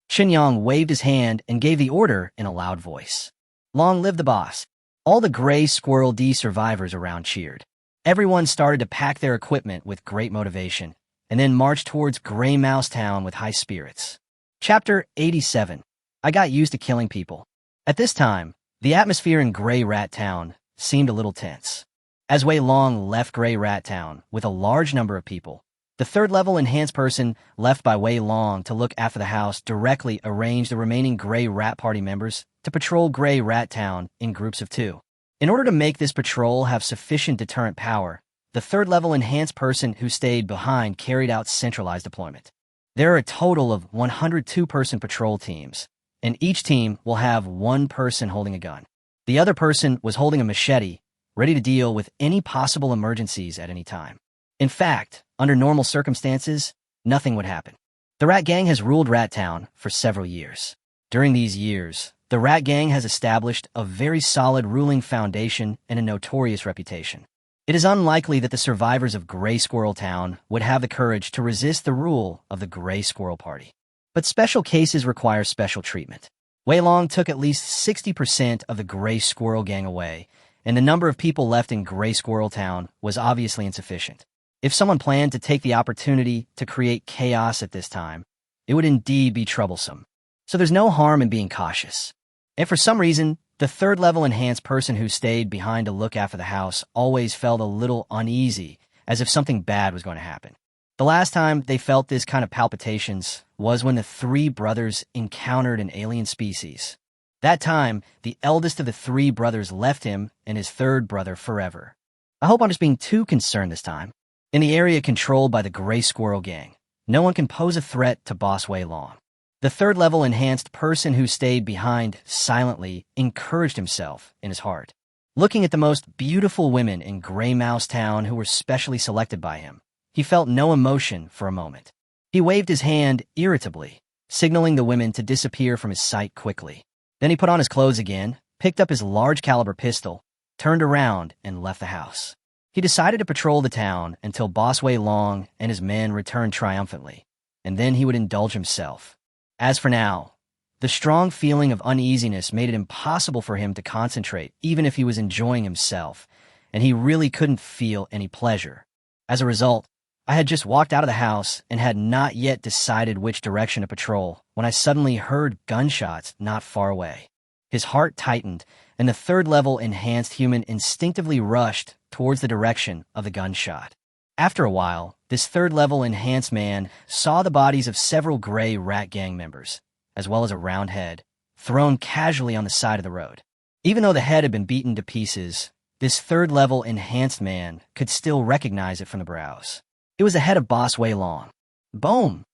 Qinyang waved his hand and gave the order in a loud voice. Long live the boss. All the Gray Squirrel D survivors around cheered. Everyone started to pack their equipment with great motivation, and then marched towards Gray Mouse Town with high spirits. Chapter 87. I got used to killing people. At this time, the atmosphere in Gray Rat Town seemed a little tense. As Wei Long left Gray Rat Town with a large number of people, the third-level enhanced person left by Wei Long to look after the house directly arranged the remaining Gray Rat Party members to patrol Gray Rat Town in groups of 2. In order to make this patrol have sufficient deterrent power, the third-level enhanced person who stayed behind carried out centralized deployment. There are a total of 102-person patrol teams, and each team will have one person holding a gun. The other person was holding a machete, ready to deal with any possible emergencies at any time. In fact, under normal circumstances, nothing would happen. The Rat Gang has ruled Rat Town for several years. During these years, the Rat Gang has established a very solid ruling foundation and a notorious reputation. It is unlikely that the survivors of Gray Squirrel Town would have the courage to resist the rule of the Gray Squirrel Party. But special cases require special treatment. Wei Long took at least 60% of the Gray Squirrel Gang away, and the number of people left in Gray Squirrel Town was obviously insufficient. If someone planned to take the opportunity to create chaos at this time, it would indeed be troublesome. So there's no harm in being cautious. If for some reason The third-level enhanced person who stayed behind to look after the house always felt a little uneasy, as if something bad was going to happen. The last time they felt this kind of palpitations was when the three brothers encountered an alien species. That time, the eldest of the three brothers left him and his third brother forever. I hope I'm just being too concerned this time. In the area controlled by the Gray Squirrel Gang, no one can pose a threat to Boss Wei Long. The third-level enhanced person who stayed behind silently encouraged himself in his heart, looking at the most beautiful women in Gray Mouse Town who were specially selected by him. He felt no emotion for a moment. He waved his hand irritably, signaling the women to disappear from his sight quickly. Then he put on his clothes again, picked up his large-caliber pistol, turned around, and left the house. He decided to patrol the town until Boss Wei Long and his men returned triumphantly, and then he would indulge himself. As for now, the strong feeling of uneasiness made it impossible for him to concentrate even if he was enjoying himself, and he really couldn't feel any pleasure. As a result, I had just walked out of the house and had not yet decided which direction to patrol when I suddenly heard gunshots not far away. His heart tightened, and the third-level enhanced human instinctively rushed towards the direction of the gunshot. After a while, this third-level enhanced man saw the bodies of several Gray Rat Gang members, as well as a round head, thrown casually on the side of the road. Even though the head had been beaten to pieces, this third-level enhanced man could still recognize it from the brows. It was the head of Boss Wei Long. Boom!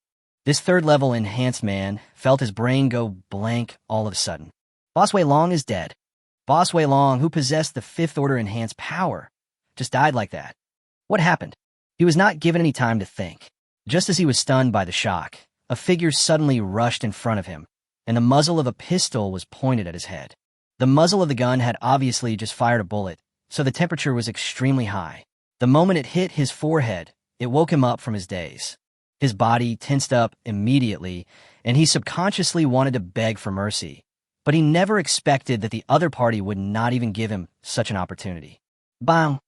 This third-level enhanced man felt his brain go blank all of a sudden. Boss Wei Long is dead. Boss Wei Long, who possessed the fifth-order enhanced power, just died like that. What happened? He was not given any time to think. Just as he was stunned by the shock, a figure suddenly rushed in front of him, and the muzzle of a pistol was pointed at his head. The muzzle of the gun had obviously just fired a bullet, so the temperature was extremely high. The moment it hit his forehead, it woke him up from his daze. His body tensed up immediately, and he subconsciously wanted to beg for mercy, but he never expected that the other party would not even give him such an opportunity. Bang!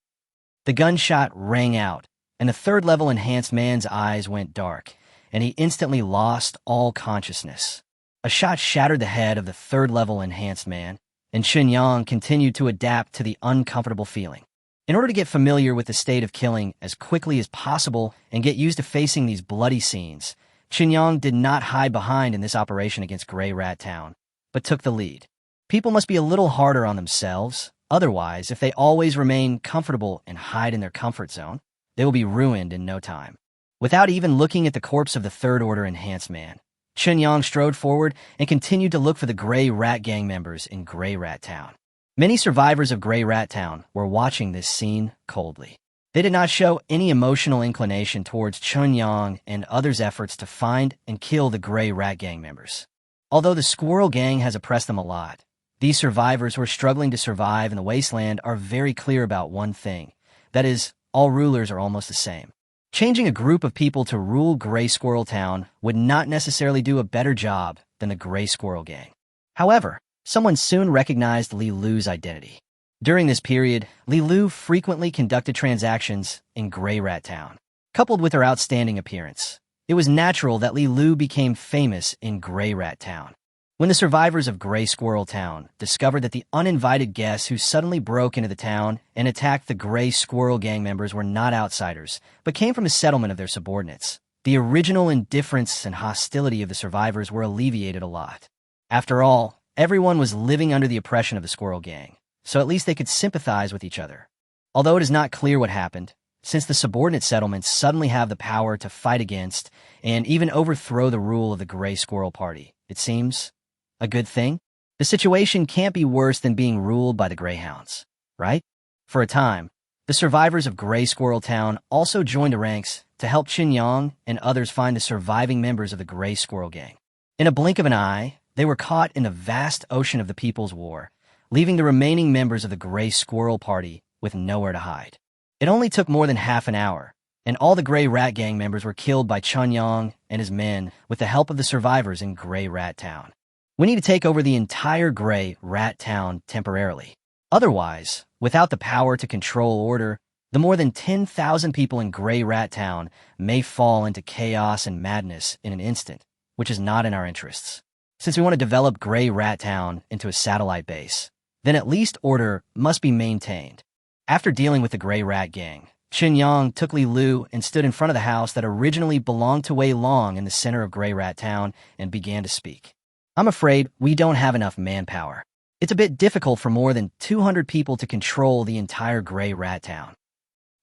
The gunshot rang out, and the third-level enhanced man's eyes went dark, and he instantly lost all consciousness. A shot shattered the head of the third-level enhanced man, and Qinyang continued to adapt to the uncomfortable feeling. In order to get familiar with the state of killing as quickly as possible and get used to facing these bloody scenes, Qinyang did not hide behind in this operation against Gray Rat Town, but took the lead. People must be a little harder on themselves. Otherwise, if they always remain comfortable and hide in their comfort zone, they will be ruined in no time. Without even looking at the corpse of the third-order enhanced man, Qinyang strode forward and continued to look for the Gray Rat Gang members in Gray Rat Town. Many survivors of Gray Rat Town were watching this scene coldly. They did not show any emotional inclination towards Qinyang and others' efforts to find and kill the Gray Rat Gang members. Although the Squirrel Gang has oppressed them a lot, these survivors who are struggling to survive in the wasteland are very clear about one thing. That is, all rulers are almost the same. Changing a group of people to rule Gray Squirrel Town would not necessarily do a better job than the Gray Squirrel Gang. However, someone soon recognized Li Lu's identity. During this period, Li Lu frequently conducted transactions in Gray Rat Town. Coupled with her outstanding appearance, it was natural that Li Lu became famous in Gray Rat Town. When the survivors of Gray Squirrel Town discovered that the uninvited guests who suddenly broke into the town and attacked the Gray Squirrel Gang members were not outsiders, but came from a settlement of their subordinates, the original indifference and hostility of the survivors were alleviated a lot. After all, everyone was living under the oppression of the Squirrel Gang, so at least they could sympathize with each other. Although it is not clear what happened, since the subordinate settlements suddenly have the power to fight against and even overthrow the rule of the Gray Squirrel Party, it seems a good thing? The situation can't be worse than being ruled by the Greyhounds, right? For a time, the survivors of Gray Squirrel Town also joined the ranks to help Qinyang and others find the surviving members of the Gray Squirrel Gang. In a blink of an eye, they were caught in the vast ocean of the People's War, leaving the remaining members of the Gray Squirrel Party with nowhere to hide. It only took more than half an hour, and all the Gray Rat Gang members were killed by Qinyang and his men with the help of the survivors in Gray Rat Town. We need to take over the entire Gray Rat Town temporarily. Otherwise, without the power to control order, the more than 10,000 people in Gray Rat Town may fall into chaos and madness in an instant, which is not in our interests. Since we want to develop Gray Rat Town into a satellite base, then at least order must be maintained. After dealing with the Gray Rat Gang, Chen Yang took Li Lu and stood in front of the house that originally belonged to Wei Long in the center of Gray Rat Town and began to speak. I'm afraid we don't have enough manpower. It's a bit difficult for more than 200 people to control the entire Gray Rat Town.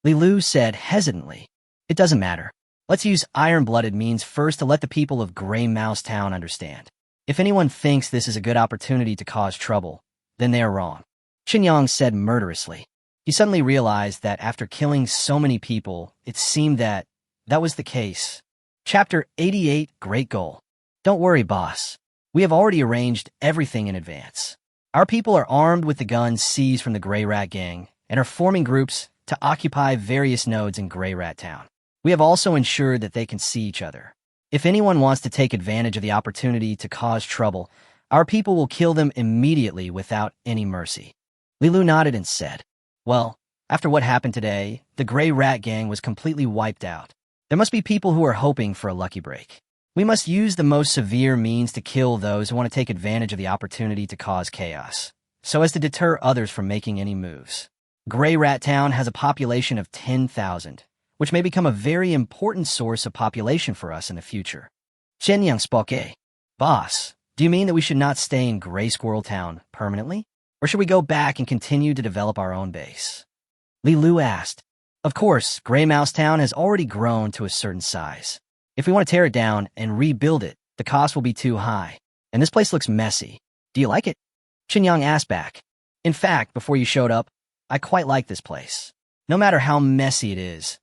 Li Lu said hesitantly, It doesn't matter. Let's use iron-blooded means first to let the people of Gray Mouse Town understand. If anyone thinks this is a good opportunity to cause trouble, then they are wrong. Chen Yang said murderously. He suddenly realized that after killing so many people, it seemed that was the case. Chapter 88, Great Goal. Don't worry, boss. We have already arranged everything in advance. Our people are armed with the guns seized from the Gray Rat Gang and are forming groups to occupy various nodes in Gray Rat Town. We have also ensured that they can see each other. If anyone wants to take advantage of the opportunity to cause trouble, our people will kill them immediately without any mercy. Li Lu nodded and said, Well, after what happened today, the Gray Rat Gang was completely wiped out. There must be people who are hoping for a lucky break. We must use the most severe means to kill those who want to take advantage of the opportunity to cause chaos, so as to deter others from making any moves. Gray Rat Town has a population of 10,000, which may become a very important source of population for us in the future. Chen Yang spoke. Boss, do you mean that we should not stay in Gray Squirrel Town permanently? Or should we go back and continue to develop our own base? Li Lu asked. Of course, Gray Mouse Town has already grown to a certain size. If we want to tear it down and rebuild it, the cost will be too high. And this place looks messy. Do you like it? Chen Yang asked back. In fact, before you showed up, I quite like this place. No matter how messy it is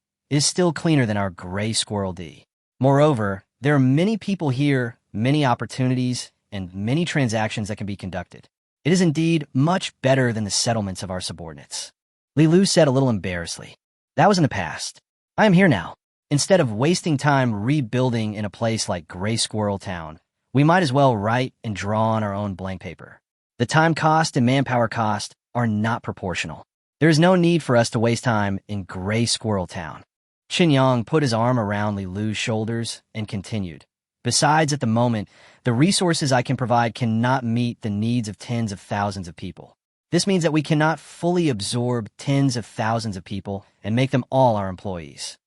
still cleaner than our Gray Squirrel D. Moreover, there are many people here, many opportunities, and many transactions that can be conducted. It is indeed much better than the settlements of our subordinates. Li Lu said a little embarrassedly. That was in the past. I am here now. Instead of wasting time rebuilding in a place like Gray Squirrel Town, we might as well write and draw on our own blank paper. The time cost and manpower cost are not proportional. There is no need for us to waste time in Gray Squirrel Town. Chen Yang put his arm around Li Lu's shoulders and continued. Besides, at the moment, the resources I can provide cannot meet the needs of tens of thousands of people. This means that we cannot fully absorb tens of thousands of people and make them all our employees.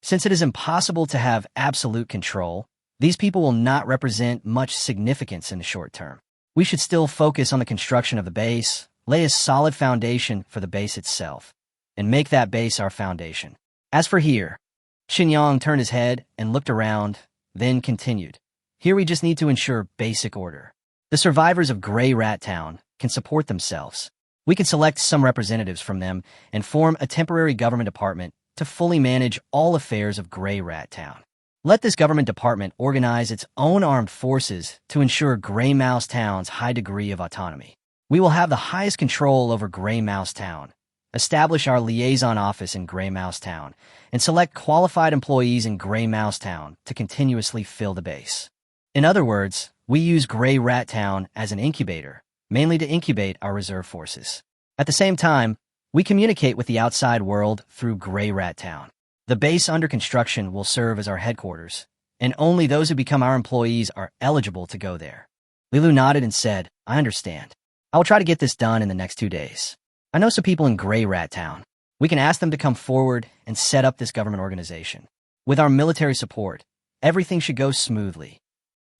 Since it is impossible to have absolute control, these people will not represent much significance in the short term. We should still focus on the construction of the base, lay a solid foundation for the base itself, and make that base our foundation. As for here, Chen Yang turned his head and looked around, then continued. Here we just need to ensure basic order. The survivors of Gray Rat Town can support themselves. We can select some representatives from them and form a temporary government department to fully manage all affairs of Gray Rat Town. Let this government department organize its own armed forces to ensure Gray Mouse Town's high degree of autonomy. We will have the highest control over Gray Mouse Town, establish our liaison office in Gray Mouse Town, and select qualified employees in Gray Mouse Town to continuously fill the base. In other words, we use Gray Rat Town as an incubator, mainly to incubate our reserve forces. At the same time, we communicate with the outside world through Gray Rat Town. The base under construction will serve as our headquarters, and only those who become our employees are eligible to go there. Li Lu nodded and said, I understand. I will try to get this done in the next 2 days. I know some people in Gray Rat Town. We can ask them to come forward and set up this government organization. With our military support, everything should go smoothly.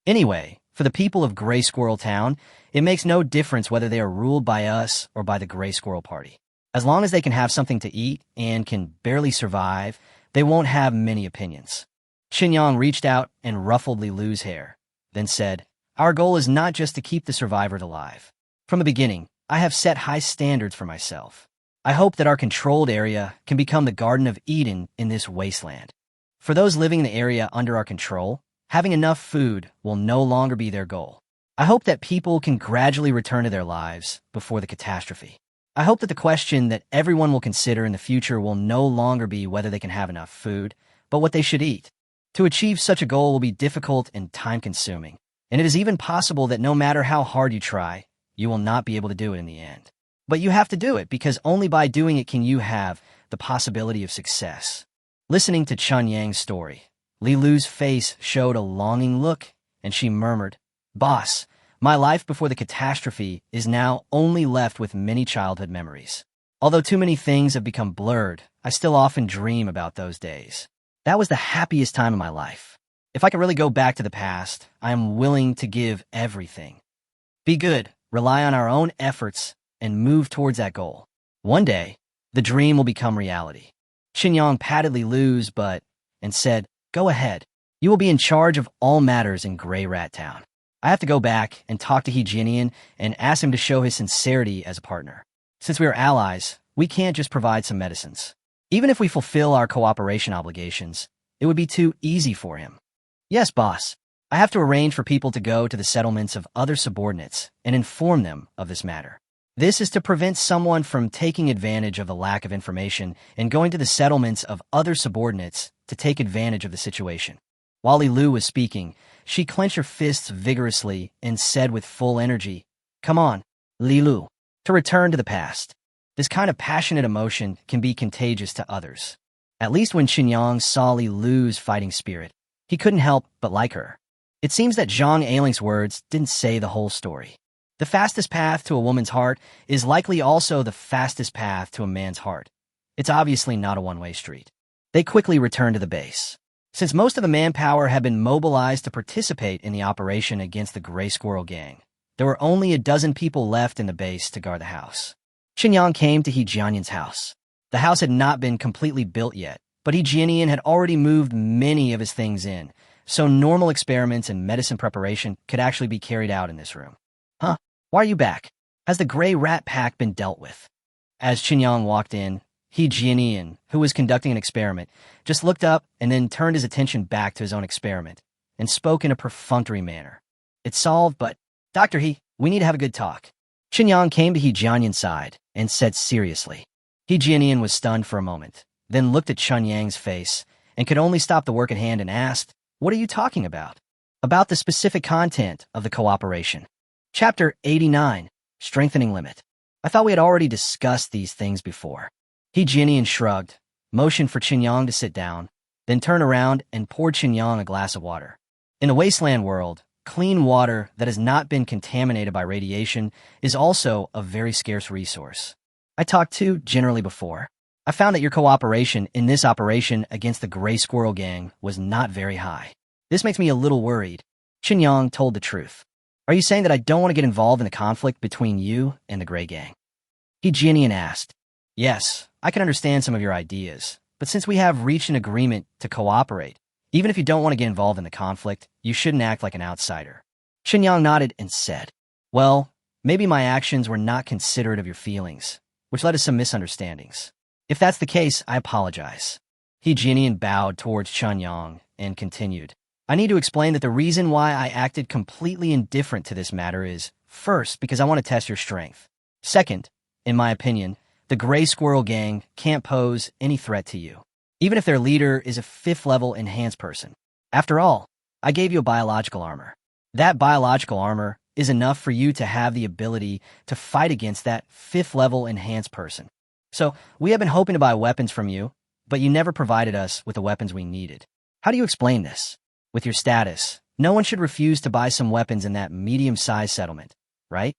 Anyway, for the people of Gray Squirrel Town, it makes no difference whether they are ruled by us or by the Gray Squirrel Party. As long as they can have something to eat and can barely survive, they won't have many opinions. Chen Yang reached out and ruffled Li Lu's hair, then said, Our goal is not just to keep the survivors alive. From the beginning, I have set high standards for myself. I hope that our controlled area can become the Garden of Eden in this wasteland. For those living in the area under our control, having enough food will no longer be their goal. I hope that people can gradually return to their lives before the catastrophe. I hope that the question that everyone will consider in the future will no longer be whether they can have enough food, but what they should eat. To achieve such a goal will be difficult and time-consuming, and it is even possible that no matter how hard you try, you will not be able to do it in the end. But you have to do it because only by doing it can you have the possibility of success. Listening to Chen Yang's story, Li Lu's face showed a longing look, and she murmured, Boss, My life before the catastrophe is now only left with many childhood memories. Although too many things have become blurred, I still often dream about those days. That was the happiest time of my life. If I could really go back to the past, I am willing to give everything. Be good, rely on our own efforts, and move towards that goal. One day, the dream will become reality. Xinyang patted Li Lu's butt and said, "Go ahead. You will be in charge of all matters in Grey Rat Town." I have to go back and talk to He Jianian and ask him to show his sincerity as a partner. Since we are allies, we can't just provide some medicines. Even if we fulfill our cooperation obligations, it would be too easy for him. Yes, boss. I have to arrange for people to go to the settlements of other subordinates and inform them of this matter. This is to prevent someone from taking advantage of the lack of information and going to the settlements of other subordinates to take advantage of the situation. While Li Lu was speaking, she clenched her fists vigorously and said with full energy, "Come on, Li Lu." To return to the past. This kind of passionate emotion can be contagious to others. At least when Xinyang saw Li Lu's fighting spirit, he couldn't help but like her. It seems that Zhang Ailing's words didn't say the whole story. The fastest path to a woman's heart is likely also the fastest path to a man's heart. It's obviously not a one-way street. They quickly returned to the base. Since most of the manpower had been mobilized to participate in the operation against the Gray Squirrel Gang, there were only a dozen people left in the base to guard the house. Xinyang came to He Jianian's house. The house had not been completely built yet, but He Jianian had already moved many of his things in, so normal experiments and medicine preparation could actually be carried out in this room. "Huh? Why are you back? Has the Gray Rat Pack been dealt with?" As Xinyang walked in, He Jianian, who was conducting an experiment, just looked up and then turned his attention back to his own experiment and spoke in a perfunctory manner. "It's solved, but Dr. He, we need to have a good talk." Xinyang came to He Jianian's side and said seriously. He Jianian was stunned for a moment, then looked at Chun Yang's face and could only stop the work at hand and asked, "What are you talking about?" "About the specific content of the cooperation." Chapter 89, Strengthening Limit. I thought we had already discussed these things before. He Jianian shrugged, motioned for Xinyang to sit down, then turned around and poured Xinyang a glass of water. In the wasteland world, clean water that has not been contaminated by radiation is also a very scarce resource. I talked to generally before. I found that your cooperation in this operation against the Gray Squirrel Gang was not very high. This makes me a little worried. Xinyang told the truth. "Are you saying that I don't want to get involved in the conflict between you and the Gray Gang?" He Jianian asked. "Yes, I can understand some of your ideas, but since we have reached an agreement to cooperate, even if you don't want to get involved in the conflict, you shouldn't act like an outsider." Xinyang nodded and said, "Well, maybe my actions were not considerate of your feelings, which led to some misunderstandings. If that's the case, I apologize." He Jianian bowed towards Xinyang and continued, "I need to explain that the reason why I acted completely indifferent to this matter is, first, because I want to test your strength. Second, in my opinion, the Gray Squirrel Gang can't pose any threat to you, even if their leader is a 5th-level enhanced person. After all, I gave you a biological armor. That biological armor is enough for you to have the ability to fight against that 5th-level enhanced person. So, we have been hoping to buy weapons from you, but you never provided us with the weapons we needed. How do you explain this? With your status, no one should refuse to buy some weapons in that medium-sized settlement, right?"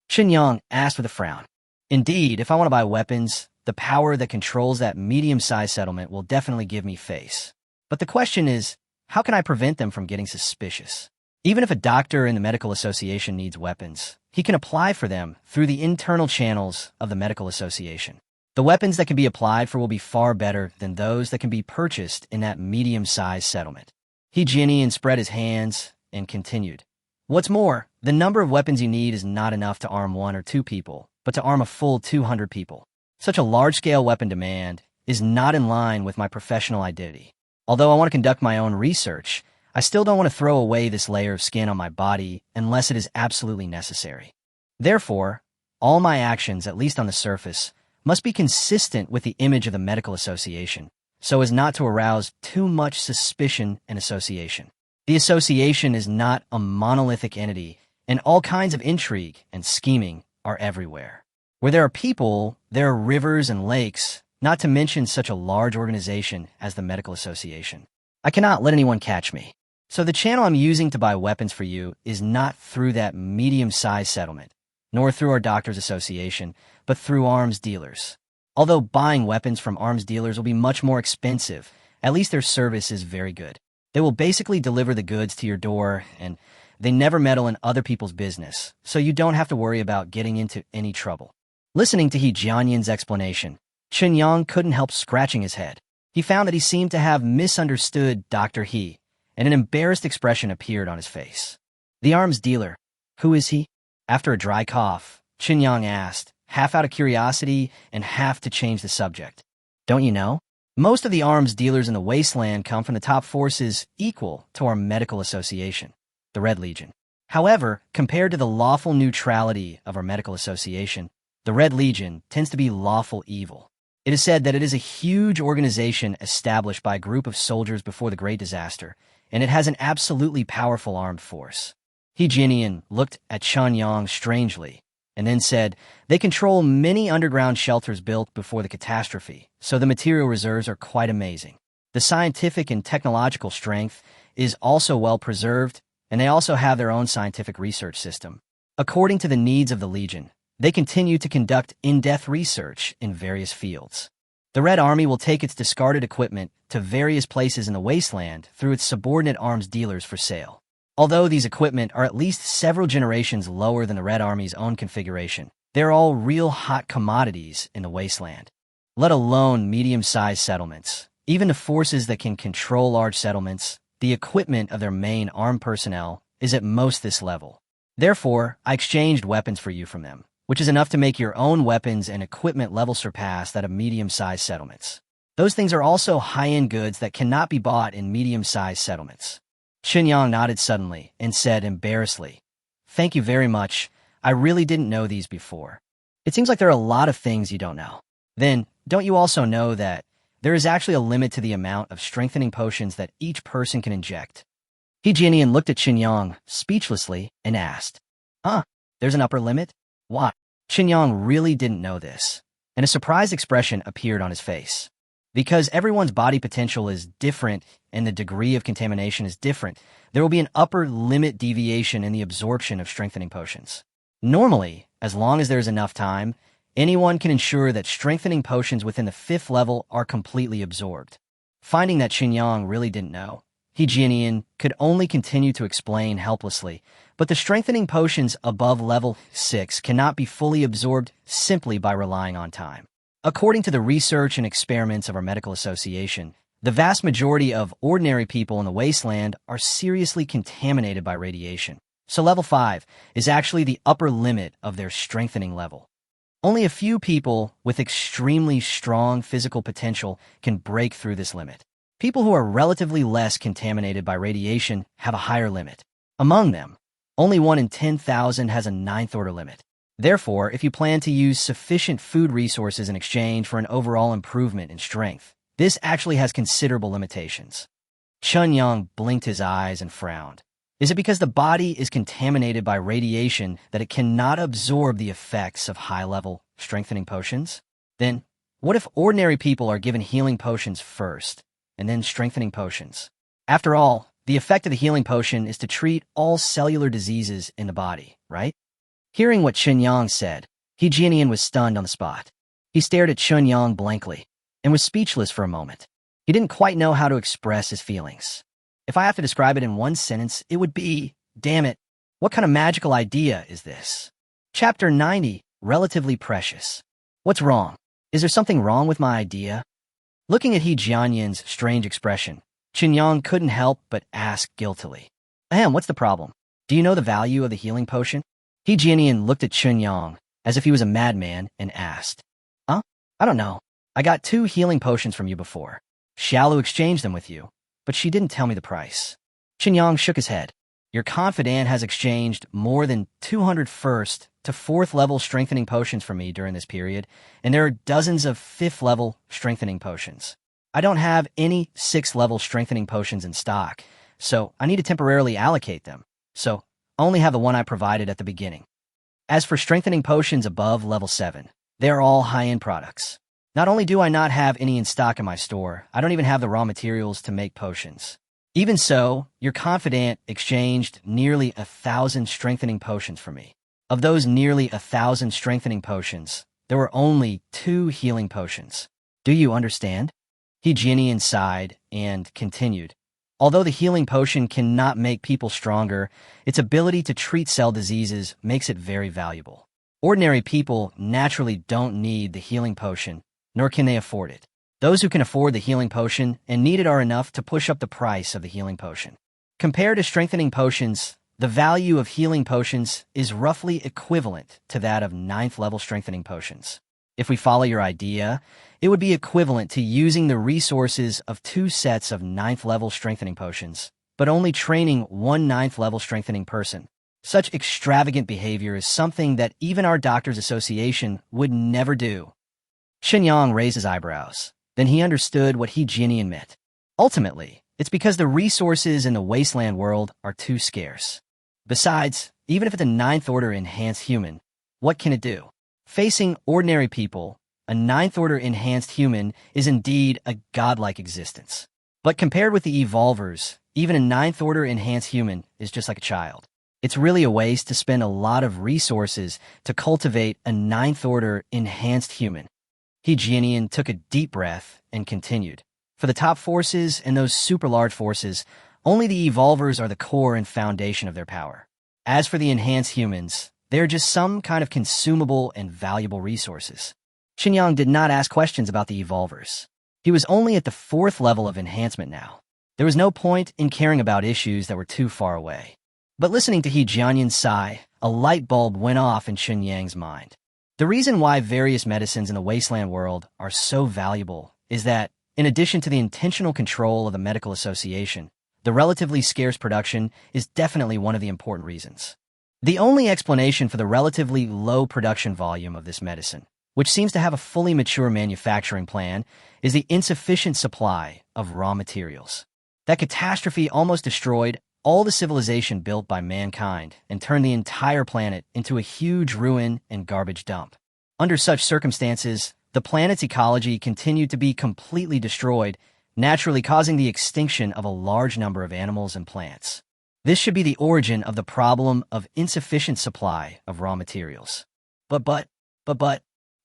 Xinyang asked with a frown. "Indeed, if I want to buy weapons, the power that controls that medium-sized settlement will definitely give me face. But the question is, how can I prevent them from getting suspicious? Even if a doctor in the medical association needs weapons, he can apply for them through the internal channels of the medical association. The weapons that can be applied for will be far better than those that can be purchased in that medium-sized settlement." He Jianian spread his hands and continued, "What's more, the number of weapons you need is not enough to arm 1 or 2 people, but to arm a full 200 people. Such a large-scale weapon demand is not in line with my professional identity. Although I want to conduct my own research, I still don't want to throw away this layer of skin on my body unless it is absolutely necessary. Therefore, all my actions, at least on the surface, must be consistent with the image of the medical association, so as not to arouse too much suspicion and association. The association is not a monolithic entity, and all kinds of intrigue and scheming are everywhere. Where there are people, there are rivers and lakes, not to mention such a large organization as the medical association. I cannot let anyone catch me. So the channel I'm using to buy weapons for you is not through that medium-sized settlement, nor through our doctors association, but through arms dealers. Although buying weapons from arms dealers will be much more expensive, at least their service is very good. They will basically deliver the goods to your door, and they never meddle in other people's business, so you don't have to worry about getting into any trouble. Listening to He Jianyan's explanation, Chen Yang couldn't help scratching his head. He found that he seemed to have misunderstood Dr. He, and an embarrassed expression appeared on his face. The arms dealer, who is he? After a dry cough, Chen Yang asked, half out of curiosity and half to change the subject. Don't you know? Most of the arms dealers in the wasteland come from the top forces equal to our medical association, the Red Legion. However, compared to the lawful neutrality of our medical association, the Red Legion tends to be lawful evil. It is said that it is a huge organization established by a group of soldiers before the Great Disaster, and it has an absolutely powerful armed force. He Jianian looked at Chen Yang strangely, and then said, they control many underground shelters built before the catastrophe, so the material reserves are quite amazing. The scientific and technological strength is also well preserved, and they also have their own scientific research system. According to the needs of the Legion, they continue to conduct in-depth research in various fields. The Red Army will take its discarded equipment to various places in the wasteland through its subordinate arms dealers for sale. Although these equipment are at least several generations lower than the Red Army's own configuration, they're all real hot commodities in the wasteland. Let alone medium-sized settlements. Even the forces that can control large settlements, the equipment of their main armed personnel is at most this level. Therefore, I exchanged weapons for you from them, which is enough to make your own weapons and equipment level surpass that of medium-sized settlements. Those things are also high-end goods that cannot be bought in medium-sized settlements. Chen Yang nodded suddenly and said embarrassedly, thank you very much. I really didn't know these before. It seems like there are a lot of things you don't know. Then, don't you also know that there is actually a limit to the amount of strengthening potions that each person can inject? He Jianian looked at Chen Yang speechlessly and asked, there's an upper limit? Why? Chen Yang really didn't know this, and a surprised expression appeared on his face. Because everyone's body potential is different and the degree of contamination is different, there will be an upper limit deviation in the absorption of strengthening potions. Normally, as long as there's enough time, anyone can ensure that strengthening potions within the 5th level are completely absorbed. Finding that Chen Yang really didn't know, He Jianian could only continue to explain helplessly, but the strengthening potions above level 6 cannot be fully absorbed simply by relying on time. According to the research and experiments of our medical association, the vast majority of ordinary people in the wasteland are seriously contaminated by radiation. So level 5 is actually the upper limit of their strengthening level. Only a few people with extremely strong physical potential can break through this limit. People who are relatively less contaminated by radiation have a higher limit. Among them, only 1 in 10,000 has a 9th order limit. Therefore, if you plan to use sufficient food resources in exchange for an overall improvement in strength, this actually has considerable limitations. Chen Yang blinked his eyes and frowned. Is it because the body is contaminated by radiation that it cannot absorb the effects of high-level strengthening potions? Then, what if ordinary people are given healing potions first, and then strengthening potions? After all, the effect of the healing potion is to treat all cellular diseases in the body, right? Hearing what Chen Yang said, He Jianian was stunned on the spot. He stared at Chen Yang blankly and was speechless for a moment. He didn't quite know how to express his feelings. If I have to describe it in one sentence, it would be, damn it, what kind of magical idea is this? Chapter 90, Relatively Precious. What's wrong? Is there something wrong with my idea? Looking at He Jianyan's strange expression, Chen Yang couldn't help but ask guiltily, what's the problem? Do you know the value of the healing potion? He Jianian looked at Chen Yang as if he was a madman and asked, I don't know. I got 2 healing potions from you before. Xiaolu exchanged them with you, but she didn't tell me the price. Chen Yang shook his head. Your confidant has exchanged more than 200 1st to 4th level strengthening potions from me during this period, and there are dozens of 5th level strengthening potions. I don't have any 6th level strengthening potions in stock, so I need to temporarily allocate them. So I only have the one I provided at the beginning. As for strengthening potions above level 7, they are all high-end products. Not only do I not have any in stock in my store, I don't even have the raw materials to make potions. Even so, your confidant exchanged nearly 1,000 strengthening potions for me. Of those nearly 1,000 strengthening potions, there were only 2 healing potions. Do you understand? He Jianian sighed and continued. Although the healing potion cannot make people stronger, its ability to treat cell diseases makes it very valuable. Ordinary people naturally don't need the healing potion, nor can they afford it. Those who can afford the healing potion and need it are enough to push up the price of the healing potion. Compared to strengthening potions, the value of healing potions is roughly equivalent to that of 9th level strengthening potions. If we follow your idea, it would be equivalent to using the resources of 2 sets of 9th level strengthening potions, but only training 1 9th level strengthening person. Such extravagant behavior is something that even our Doctors Association would never do. Xinyang raised his eyebrows. Then he understood what He Jianian meant. Ultimately, it's because the resources in the wasteland world are too scarce. Besides, even if it's a 9th order enhanced human, what can it do? Facing ordinary people, a 9th order enhanced human is indeed a godlike existence. But compared with the evolvers, even a 9th order enhanced human is just like a child. It's really a waste to spend a lot of resources to cultivate a 9th order enhanced human. He Jianian took a deep breath and continued. For the top forces and those super large forces, only the evolvers are the core and foundation of their power. As for the enhanced humans, they are just some kind of consumable and valuable resources. Xinyang did not ask questions about the evolvers. He was only at the 4th level of enhancement now. There was no point in caring about issues that were too far away. But listening to He Jianian's sigh, a light bulb went off in Xinyang's mind. The reason why various medicines in the wasteland world are so valuable is that, in addition to the intentional control of the medical association, the relatively scarce production is definitely one of the important reasons. The only explanation for the relatively low production volume of this medicine, which seems to have a fully mature manufacturing plan, is the insufficient supply of raw materials. That catastrophe almost destroyed all the civilization built by mankind and turned the entire planet into a huge ruin and garbage dump. Under such circumstances, the planet's ecology continued to be completely destroyed, naturally causing the extinction of a large number of animals and plants. This should be the origin of the problem of insufficient supply of raw materials. But,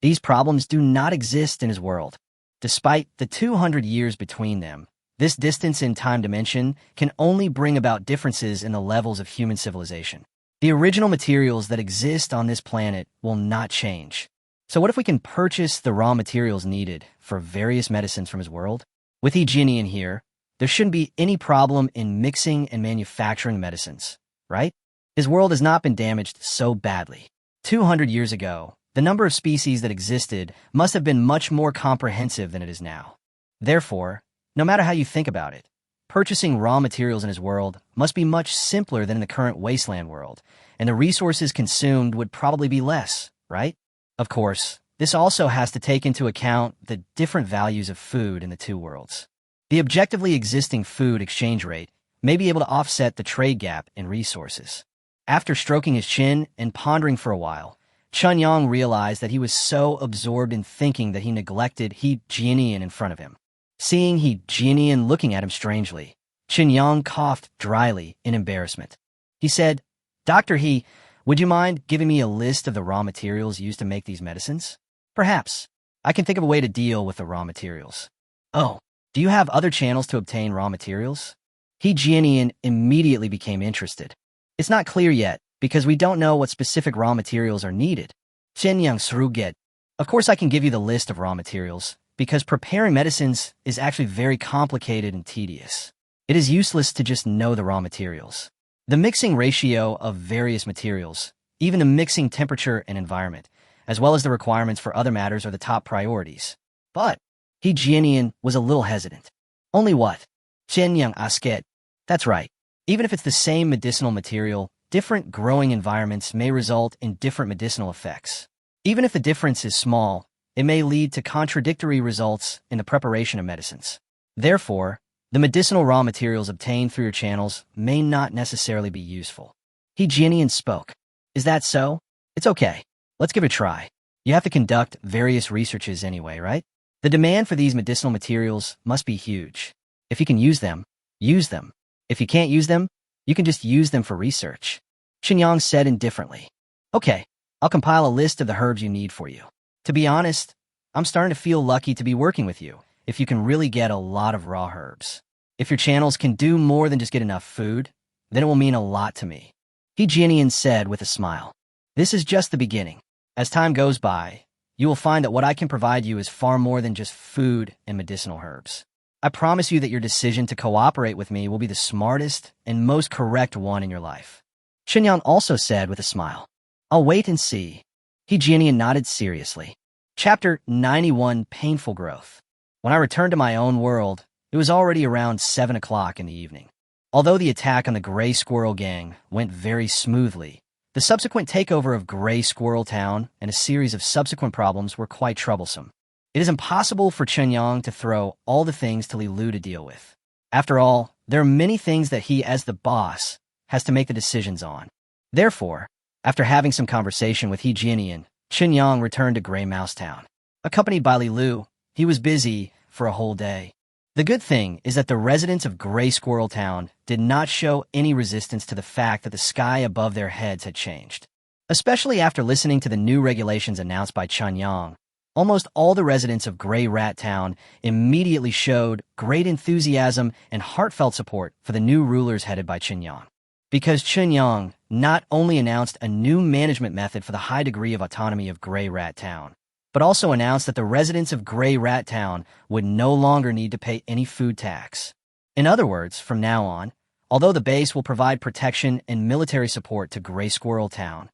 these problems do not exist in his world. Despite the 200 years between them, this distance in time dimension can only bring about differences in the levels of human civilization. The original materials that exist on this planet will not change. So what if we can purchase the raw materials needed for various medicines from his world? With He Jianian here, there shouldn't be any problem in mixing and manufacturing medicines, right? His world has not been damaged so badly. 200 years ago, the number of species that existed must have been much more comprehensive than it is now. Therefore, no matter how you think about it, purchasing raw materials in his world must be much simpler than in the current wasteland world, and the resources consumed would probably be less, right? Of course, this also has to take into account the different values of food in the 2 worlds. The objectively existing food exchange rate may be able to offset the trade gap in resources. After stroking his chin and pondering for a while, Xinyang realized that he was so absorbed in thinking that he neglected He Jianian in front of him. Seeing He Jianian looking at him strangely, Xinyang coughed dryly in embarrassment. He said, "Dr. He, would you mind giving me a list of the raw materials used to make these medicines? Perhaps. I can think of a way to deal with the raw materials." "Oh, do you have other channels to obtain raw materials?" He Jianian immediately became interested. "It's not clear yet, because we don't know what specific raw materials are needed." Xinyang shrugged. "Of course I can give you the list of raw materials, because preparing medicines is actually very complicated and tedious. It is useless to just know the raw materials. The mixing ratio of various materials, even the mixing temperature and environment, as well as the requirements for other matters are the top priorities." But He Jianian was a little hesitant. "Only what?" Xinyang asked. "That's right. Even if it's the same medicinal material, different growing environments may result in different medicinal effects. Even if the difference is small, it may lead to contradictory results in the preparation of medicines. Therefore, the medicinal raw materials obtained through your channels may not necessarily be useful." He Jianian spoke. "Is that so? It's okay. Let's give it a try. You have to conduct various researches anyway, right? The demand for these medicinal materials must be huge. If you can use them, use them. If you can't use them, you can just use them for research. Qinyang said indifferently. Okay, I'll compile a list of the herbs you need for you. To be honest, I'm starting to feel lucky to be working with you if you can really get a lot of raw herbs. If your channels can do more than just get enough food, then it will mean a lot to me. He Jianian said with a smile. This is just the beginning. As time goes by, you will find that what I can provide you is far more than just food and medicinal herbs. I promise you that your decision to cooperate with me will be the smartest and most correct one in your life. Qinyang also said with a smile. I'll wait and see. He Jianian nodded seriously. Chapter 91, Painful Growth. When I returned to my own world, it was already around 7 o'clock in the evening. Although the attack on the Gray Squirrel Gang went very smoothly, the subsequent takeover of Gray Squirrel Town and a series of subsequent problems were quite troublesome. It is impossible for Qinyang to throw all the things to Li Lu to deal with. After all, there are many things that he, as the boss, has to make the decisions on. Therefore, after having some conversation with He Jianian, Qinyang returned to Gray Mouse Town. Accompanied by Li Lu, he was busy for a whole day. The good thing is that the residents of Gray Squirrel Town did not show any resistance to the fact that the sky above their heads had changed. Especially after listening to the new regulations announced by Qinyang, almost all the residents of Gray Rat Town immediately showed great enthusiasm and heartfelt support for the new rulers headed by Qinyang. Because Qinyang not only announced a new management method for the high degree of autonomy of Gray Rat Town, but also announced that the residents of Gray Rat Town would no longer need to pay any food tax. In other words, from now on, although the base will provide protection and military support to Gray Squirrel Town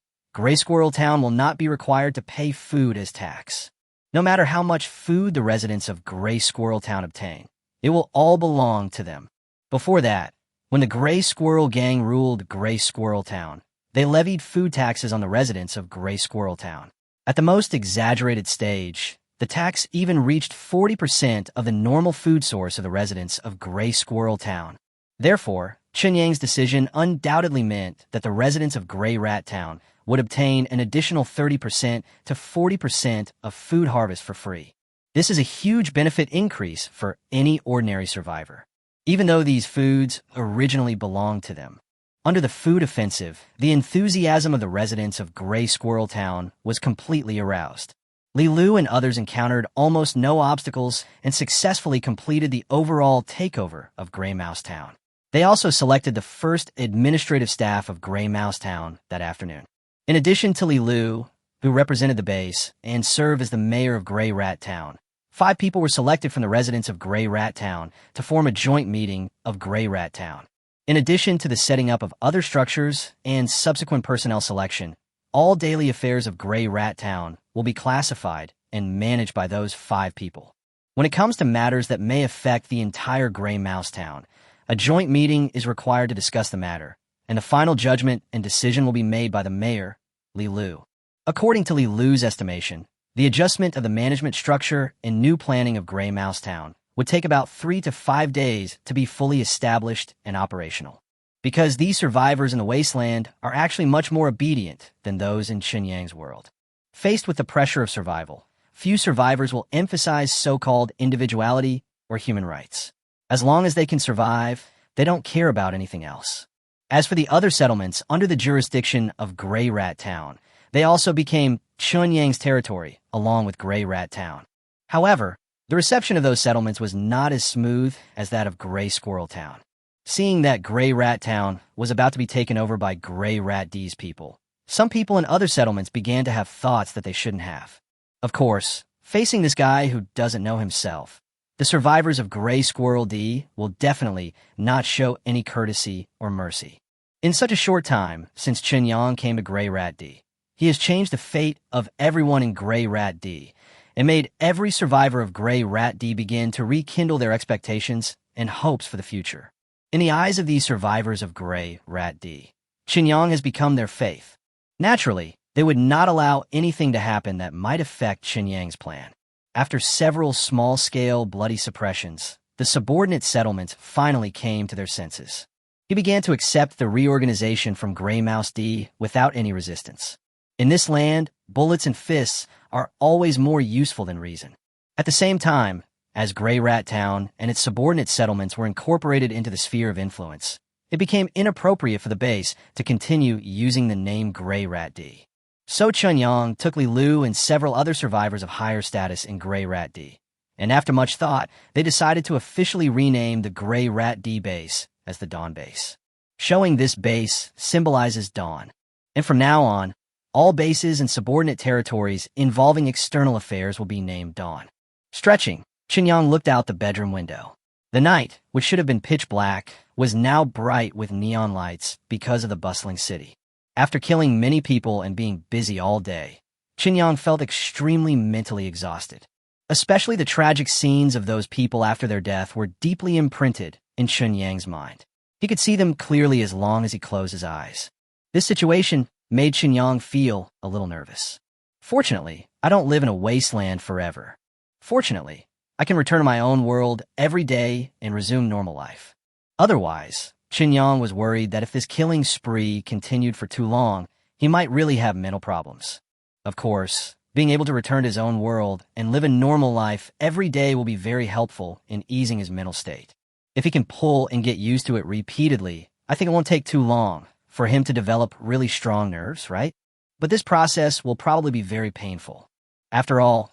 will not be required to pay food as tax. No matter how much food the residents of Gray Squirrel Town obtain, it will all belong to them. Before that, when the Gray Squirrel Gang ruled Gray Squirrel Town, they levied food taxes on the residents of Gray Squirrel Town. At the most exaggerated stage, the tax even reached 40% of the normal food source of the residents of Gray Squirrel Town. Therefore, Qinyang's decision undoubtedly meant that the residents of Gray Rat Town would obtain an additional 30% to 40% of food harvest for free. This is a huge benefit increase for any ordinary survivor, even though these foods originally belonged to them. Under the food offensive, the enthusiasm of the residents of Gray Squirrel Town was completely aroused. Li Lu and others encountered almost no obstacles and successfully completed the overall takeover of Gray Mouse Town. They also selected the first administrative staff of Gray Mouse Town that afternoon. In addition to Li Lu, who represented the base and served as the mayor of Gray Rat Town, 5 people were selected from the residents of Gray Rat Town to form a joint meeting of Gray Rat Town. In addition to the setting up of other structures and subsequent personnel selection, all daily affairs of Gray Rat Town will be classified and managed by those 5 people. When it comes to matters that may affect the entire Gray Mouse Town, a joint meeting is required to discuss the matter, and the final judgment and decision will be made by the mayor, Li Lu. According to Li Lu's estimation, the adjustment of the management structure and new planning of Gray Mouse Town would take about 3 to 5 days to be fully established and operational. Because these survivors in the wasteland are actually much more obedient than those in Qinyang's world. Faced with the pressure of survival, few survivors will emphasize so-called individuality or human rights. As long as they can survive, they don't care about anything else. As for the other settlements under the jurisdiction of Gray Rat Town, they also became Qinyang's territory along with Gray Rat Town. However, the reception of those settlements was not as smooth as that of Gray Squirrel Town. Seeing that Gray Rat Town was about to be taken over by Gray Rat D's people, some people in other settlements began to have thoughts that they shouldn't have. Of course, facing this guy who doesn't know himself, the survivors of Gray Squirrel D will definitely not show any courtesy or mercy. In such a short time since Qinyang came to Gray Rat D, he has changed the fate of everyone in Gray Rat D and made every survivor of Gray Rat D begin to rekindle their expectations and hopes for the future. In the eyes of these survivors of Gray Rat D, Qinyang has become their faith. Naturally, they would not allow anything to happen that might affect Qinyang's plan. After several small-scale bloody suppressions, the subordinate settlements finally came to their senses. He began to accept the reorganization from Gray Mouse D without any resistance. In this land, bullets and fists are always more useful than reason. At the same time, as Gray Rat Town and its subordinate settlements were incorporated into the sphere of influence, it became inappropriate for the base to continue using the name Grey Rat D. So Chunyang took Li Lu and several other survivors of higher status in Grey Rat D, and after much thought, they decided to officially rename the Grey Rat D base as the Dawn Base, showing this base symbolizes dawn. And from now on, all bases and subordinate territories involving external affairs will be named Dawn. Stretching, Chunyang looked out the bedroom window. The night, which should have been pitch black, was now bright with neon lights because of the bustling city. After killing many people and being busy all day, Chunyang felt extremely mentally exhausted. Especially the tragic scenes of those people after their death were deeply imprinted in Chunyang's mind. He could see them clearly as long as he closed his eyes. This situation made Chunyang feel a little nervous. Fortunately, I don't live in a wasteland forever. Fortunately, I can return to my own world every day and resume normal life. Otherwise, Chunyang was worried that if this killing spree continued for too long, he might really have mental problems. Of course, being able to return to his own world and live a normal life every day will be very helpful in easing his mental state. If he can pull and get used to it repeatedly, I think it won't take too long for him to develop really strong nerves, right? But this process will probably be very painful. After all,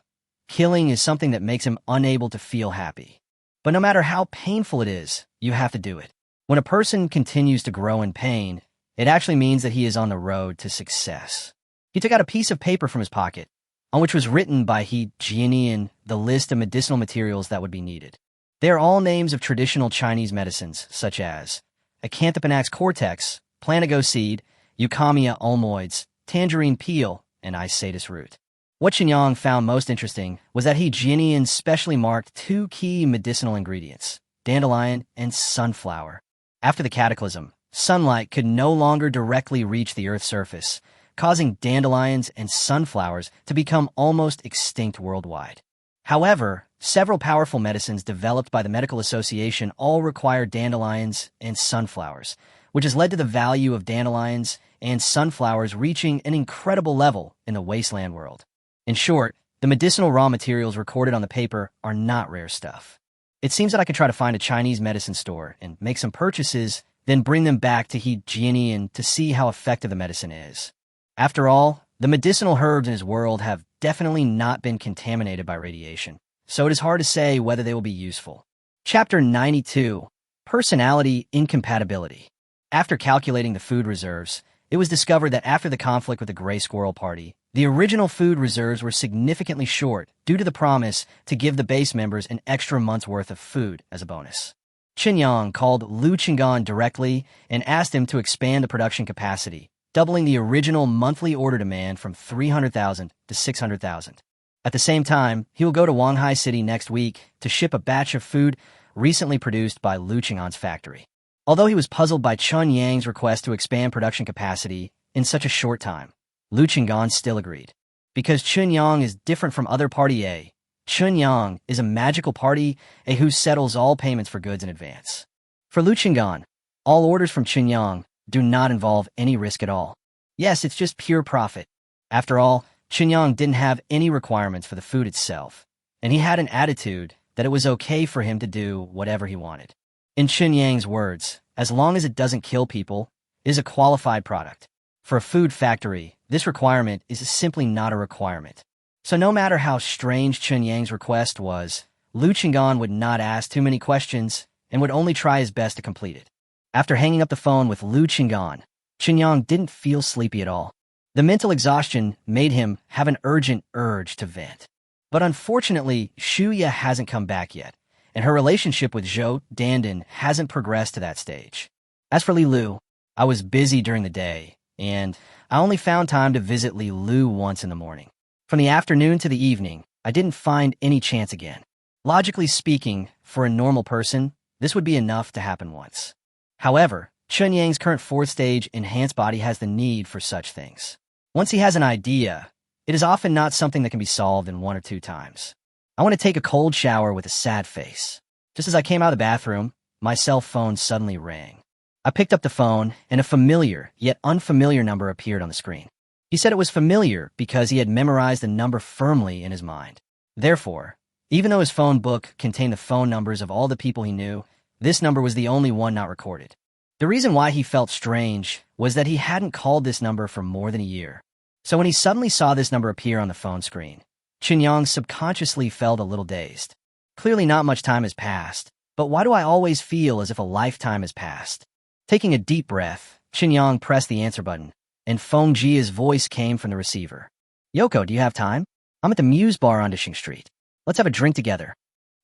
killing is something that makes him unable to feel happy. But no matter how painful it is, you have to do it. When a person continues to grow in pain, it actually means that he is on the road to success. He took out a piece of paper from his pocket, on which was written by He Jianian the list of medicinal materials that would be needed. They are all names of traditional Chinese medicines, such as Acanthopanax cortex, planago seed, Eucamia ulmoids, tangerine peel, and Isatis root. What Chunyang found most interesting was that He Jianian specially marked two key medicinal ingredients, dandelion and sunflower. After the cataclysm, sunlight could no longer directly reach the Earth's surface, causing dandelions and sunflowers to become almost extinct worldwide. However, several powerful medicines developed by the Medical Association all require dandelions and sunflowers, which has led to the value of dandelions and sunflowers reaching an incredible level in the wasteland world. In short, the medicinal raw materials recorded on the paper are not rare stuff. It seems that I could try to find a Chinese medicine store and make some purchases, then bring them back to He Jianian to see how effective the medicine is. After all, the medicinal herbs in his world have definitely not been contaminated by radiation, so it is hard to say whether they will be useful. Chapter 92, Personality Incompatibility. After calculating the food reserves, it was discovered that after the conflict with the Gray Squirrel Party, the original food reserves were significantly short due to the promise to give the base members an extra month's worth of food as a bonus. Chunyang called Lu Chingan directly and asked him to expand the production capacity, doubling the original monthly order demand from 300,000 to 600,000. At the same time, he will go to Wanghai City next week to ship a batch of food recently produced by Lu Chingan's factory. Although he was puzzled by Chunyang's request to expand production capacity in such a short time, Lu Chingan still agreed. Because Chunyang is different from other Party A, Chunyang is a magical party A who settles all payments for goods in advance. For Lu Chingan, all orders from Chunyang do not involve any risk at all. Yes, it's just pure profit. After all, Chunyang didn't have any requirements for the food itself, and he had an attitude that it was okay for him to do whatever he wanted. In Chunyang's words, as long as it doesn't kill people, it is a qualified product. For a food factory, this requirement is simply not a requirement. So no matter how strange Chunyang's request was, Lu Chingan would not ask too many questions and would only try his best to complete it. After hanging up the phone with Lu Chingan, Chunyang didn't feel sleepy at all. The mental exhaustion made him have an urgent urge to vent. But unfortunately, Shuya hasn't come back yet, and her relationship with Zhou Dandan hasn't progressed to that stage. As for Li Lu, I was busy during the day, and I only found time to visit Li Lu once in the morning. From the afternoon to the evening, I didn't find any chance again. Logically speaking, for a normal person, this would be enough to happen once. However, Chunyang's current 4th stage enhanced body has the need for such things. Once he has an idea, it is often not something that can be solved in 1 or 2 times. I want to take a cold shower with a sad face. Just as I came out of the bathroom, my cell phone suddenly rang. I picked up the phone, and a familiar, yet unfamiliar number appeared on the screen. He said it was familiar because he had memorized the number firmly in his mind. Therefore, even though his phone book contained the phone numbers of all the people he knew, this number was the only one not recorded. The reason why he felt strange was that he hadn't called this number for more than a year. So when he suddenly saw this number appear on the phone screen, Chinyang subconsciously felt a little dazed. Clearly not much time has passed, but why do I always feel as if a lifetime has passed? Taking a deep breath, Chinyang pressed the answer button, and Feng Jia's voice came from the receiver. Yoko, do you have time? I'm at the Muse Bar on Dishing Street. Let's have a drink together.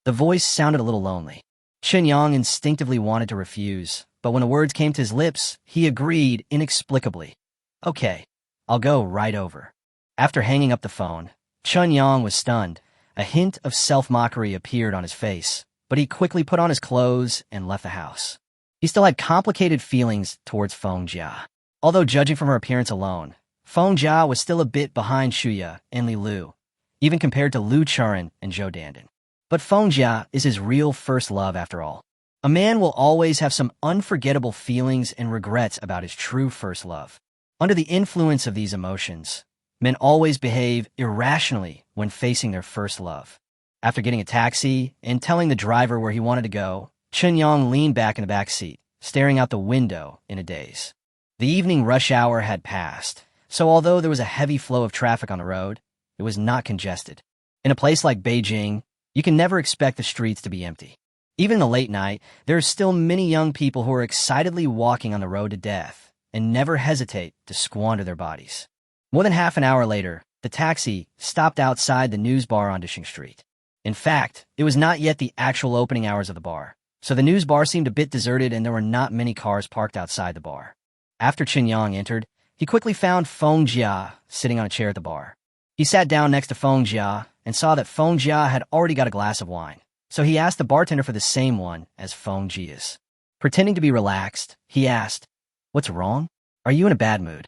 The voice sounded a little lonely. Chinyang instinctively wanted to refuse, but when the words came to his lips, he agreed inexplicably. Okay, I'll go right over. After hanging up the phone, Chinyang was stunned. A hint of self-mockery appeared on his face, but he quickly put on his clothes and left the house. He still had complicated feelings towards Feng Jia. Although judging from her appearance alone, Feng Jia was still a bit behind Shuya and Li Lu, even compared to Lu Churan and Zhou Dandan. But Feng Jia is his real first love after all. A man will always have some unforgettable feelings and regrets about his true first love. Under the influence of these emotions, men always behave irrationally when facing their first love. After getting a taxi and telling the driver where he wanted to go, Chinyang leaned back in the back seat, staring out the window in a daze. The evening rush hour had passed, so although there was a heavy flow of traffic on the road, it was not congested. In a place like Beijing, you can never expect the streets to be empty. Even in the late night, there are still many young people who are excitedly walking on the road to death and never hesitate to squander their bodies. More than half an hour later, the taxi stopped outside the news bar on Dishing Street. In fact, it was not yet the actual opening hours of the bar, so the news bar seemed a bit deserted and there were not many cars parked outside the bar. After Chinyang entered, he quickly found Feng Jia sitting on a chair at the bar. He sat down next to Feng Jia and saw that Feng Jia had already got a glass of wine, so he asked the bartender for the same one as Feng Jia's. Pretending to be relaxed, he asked, "What's wrong? Are you in a bad mood?"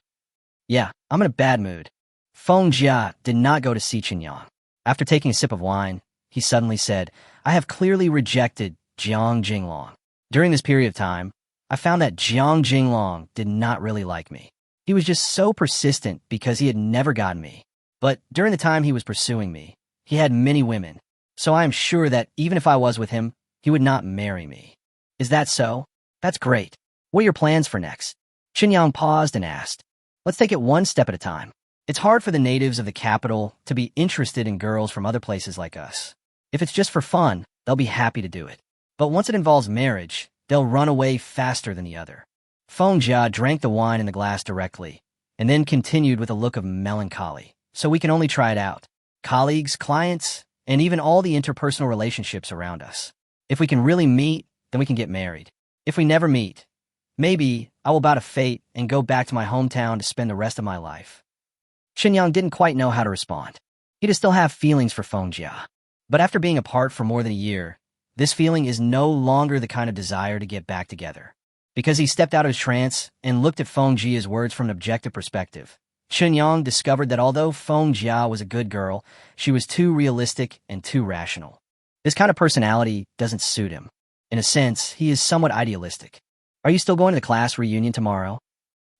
"Yeah, I'm in a bad mood." Feng Jia did not go to see Chinyang. After taking a sip of wine, he suddenly said, "I have clearly rejected Jiang Jinglong. During this period of time, I found that Jiang Jinglong did not really like me. He was just so persistent because he had never gotten me. But during the time he was pursuing me, he had many women, so I am sure that even if I was with him, he would not marry me." "Is that so? That's great. What are your plans for next?" Chinyang paused and asked. "Let's take it one step at a time. It's hard for the natives of the capital to be interested in girls from other places like us. If it's just for fun, they'll be happy to do it. But once it involves marriage, they'll run away faster than the other." Feng Jia drank the wine in the glass directly, and then continued with a look of melancholy. "So we can only try it out. Colleagues, clients, and even all the interpersonal relationships around us. If we can really meet, then we can get married. If we never meet, maybe I will bow to fate and go back to my hometown to spend the rest of my life." Chinyang didn't quite know how to respond. He did still have feelings for Feng Jia. But after being apart for more than a year, this feeling is no longer the kind of desire to get back together. Because he stepped out of his trance and looked at Feng Jia's words from an objective perspective, Chinyang discovered that although Feng Jia was a good girl, she was too realistic and too rational. This kind of personality doesn't suit him. In a sense, he is somewhat idealistic. "Are you still going to the class reunion tomorrow?"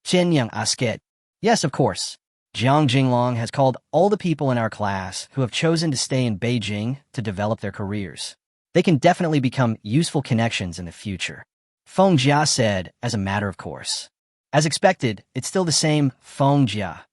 Chinyang asked. "Yes, of course. Jiang Jinglong has called all the people in our class who have chosen to stay in Beijing to develop their careers. They can definitely become useful connections in the future." Feng Jia said, as a matter of course. As expected, it's still the same Feng Jia.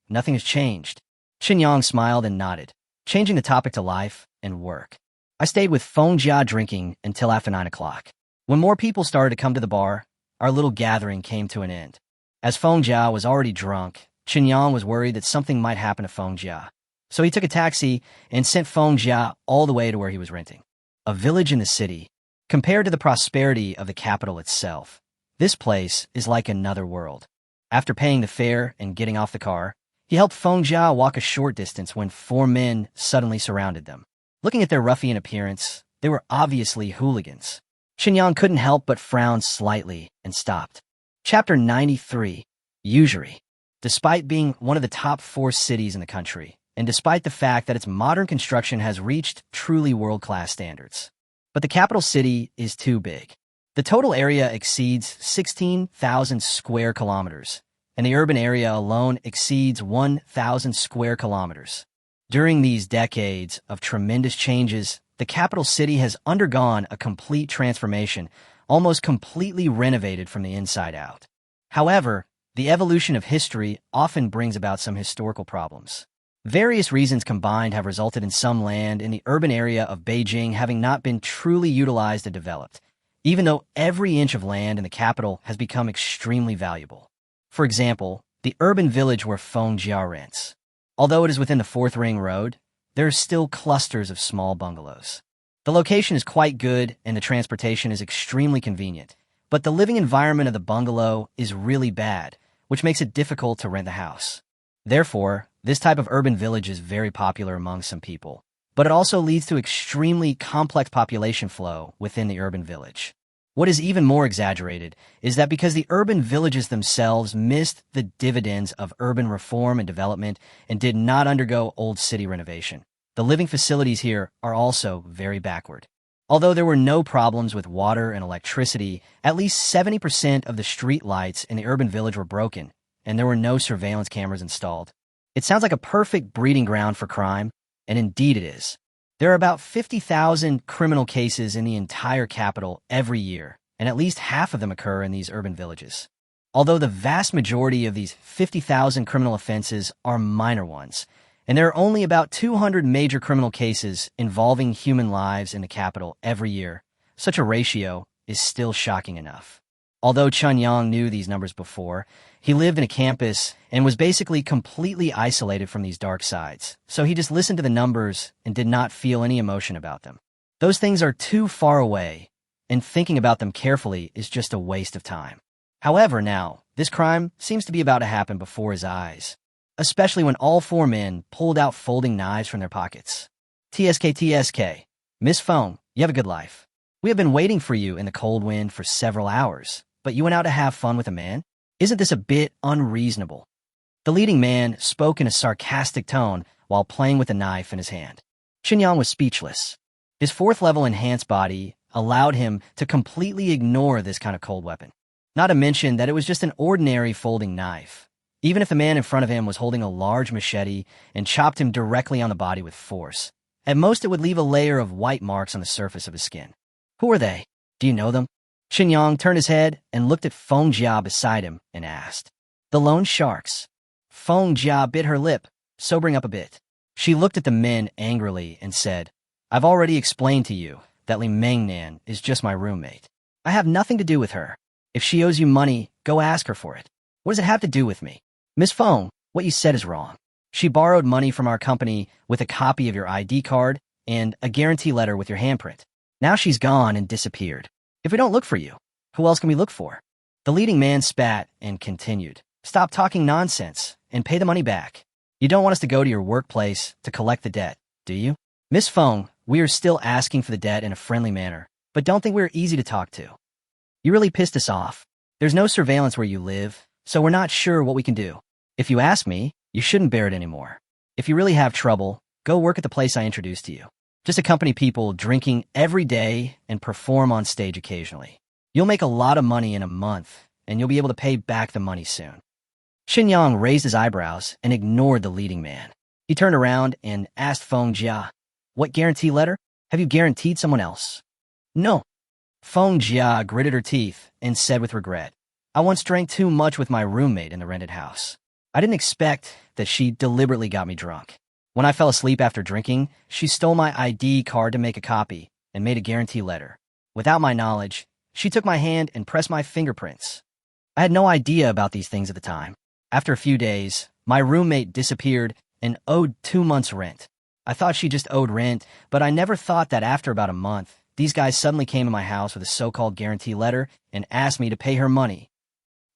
Nothing has changed. Chinyang smiled and nodded, changing the topic to life and work. "I stayed with Feng Jia drinking until after 9 o'clock. When more people started to come to the bar, our little gathering came to an end. As Feng Jia was already drunk, Chinyang was worried that something might happen to Feng Jia. So he took a taxi and sent Feng Jia all the way to where he was renting. A village in the city. Compared to the prosperity of the capital itself, this place is like another world. After paying the fare and getting off the car, he helped Feng Jia walk a short distance when 4 men suddenly surrounded them. Looking at their ruffian appearance, they were obviously hooligans. Chinyang couldn't help but frown slightly and stopped. Chapter 93. Usury. Despite being one of the top 4 cities in the country, and despite the fact that its modern construction has reached truly world-class standards, but the capital city is too big. The total area exceeds 16,000 square kilometers, and the urban area alone exceeds 1,000 square kilometers. During these decades of tremendous changes, the capital city has undergone a complete transformation, almost completely renovated from the inside out. However, the evolution of history often brings about some historical problems. Various reasons combined have resulted in some land in the urban area of Beijing having not been truly utilized and developed, even though every inch of land in the capital has become extremely valuable. For example, the urban village where Fengjia rents. Although it is within the Fourth Ring Road, there are still clusters of small bungalows. The location is quite good and the transportation is extremely convenient, but the living environment of the bungalow is really bad, which makes it difficult to rent the house. Therefore, this type of urban village is very popular among some people, but it also leads to extremely complex population flow within the urban village. What is even more exaggerated is that because the urban villages themselves missed the dividends of urban reform and development and did not undergo old city renovation, the living facilities here are also very backward. Although there were no problems with water and electricity, at least 70% of the street lights in the urban village were broken, and there were no surveillance cameras installed. It sounds like a perfect breeding ground for crime, and indeed it is. There are about 50,000 criminal cases in the entire capital every year, and at least half of them occur in these urban villages. Although the vast majority of these 50,000 criminal offenses are minor ones, and there are only about 200 major criminal cases involving human lives in the capital every year, such a ratio is still shocking enough. Although Chun Yang knew these numbers before, he lived in a campus and was basically completely isolated from these dark sides, so he just listened to the numbers and did not feel any emotion about them. Those things are too far away, and thinking about them carefully is just a waste of time. However, now, this crime seems to be about to happen before his eyes, especially when all four men pulled out folding knives from their pockets. TSK, Miss Feng, you have a good life. We have been waiting for you in the cold wind for several hours, but you went out to have fun with a man? Isn't this a bit unreasonable? The leading man spoke in a sarcastic tone while playing with a knife in his hand. Xinyang was speechless. His fourth-level enhanced body allowed him to completely ignore this kind of cold weapon. Not to mention that it was just an ordinary folding knife. Even if the man in front of him was holding a large machete and chopped him directly on the body with force, at most it would leave a layer of white marks on the surface of his skin. Who are they? Do you know them? Xinyang turned his head and looked at Fengjia beside him and asked. The loan sharks. Fengjia bit her lip, sobering up a bit. She looked at the men angrily and said, I've already explained to you that Li Mengnan is just my roommate. I have nothing to do with her. If she owes you money, go ask her for it. What does it have to do with me? Miss Feng, what you said is wrong. She borrowed money from our company with a copy of your ID card and a guarantee letter with your handprint. Now she's gone and disappeared. If we don't look for you, who else can we look for? The leading man spat and continued. Stop talking nonsense and pay the money back. You don't want us to go to your workplace to collect the debt, do you? Miss Feng, we are still asking for the debt in a friendly manner, but don't think we're easy to talk to. You really pissed us off. There's no surveillance where you live, so we're not sure what we can do. If you ask me, you shouldn't bear it anymore. If you really have trouble, go work at the place I introduced to you. Just accompany people drinking every day and perform on stage occasionally. You'll make a lot of money in a month, and you'll be able to pay back the money soon. Xinyang raised his eyebrows and ignored the leading man. He turned around and asked Fengjia, What guarantee letter? Have you guaranteed someone else? No. Fengjia gritted her teeth and said with regret, I once drank too much with my roommate in the rented house. I didn't expect that she deliberately got me drunk. When I fell asleep after drinking, she stole my ID card to make a copy and made a guarantee letter. Without my knowledge, she took my hand and pressed my fingerprints. I had no idea about these things at the time. After a few days, my roommate disappeared and owed 2 months' rent. I thought she just owed rent, but I never thought that after about a month, these guys suddenly came to my house with a so-called guarantee letter and asked me to pay her money.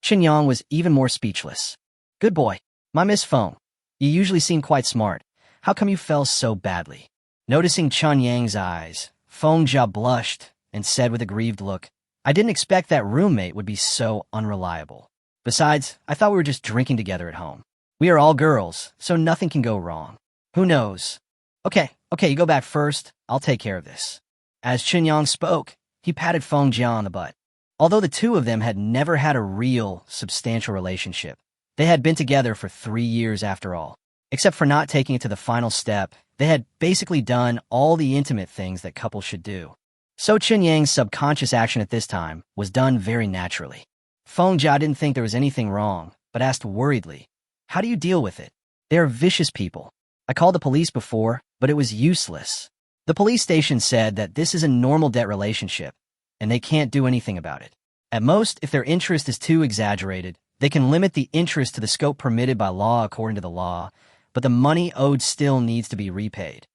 Xinyang was even more speechless. Good boy. My Miss Feng. You usually seem quite smart. How come you fell so badly? Noticing Chun Yang's eyes, Fengjia blushed and said with a grieved look, I didn't expect that roommate would be so unreliable. Besides, I thought we were just drinking together at home. We are all girls, so nothing can go wrong. Who knows? Okay, you go back first. I'll take care of this. As Xinyang spoke, he patted Fengjia on the butt. Although the two of them had never had a real, substantial relationship, they had been together for 3 years after all. Except for not taking it to the final step, They had basically done all the intimate things that couples should do. So Chen Yang's subconscious action at this time was done very naturally. Feng Jia didn't think there was anything wrong, but asked worriedly, "How do you deal with it? They are vicious people. I called the police before, but it was useless." The police station said that this is a normal debt relationship, and they can't do anything about it. At most, if their interest is too exaggerated, they can limit the interest to the scope permitted by law according to the law, but the money owed still needs to be repaid.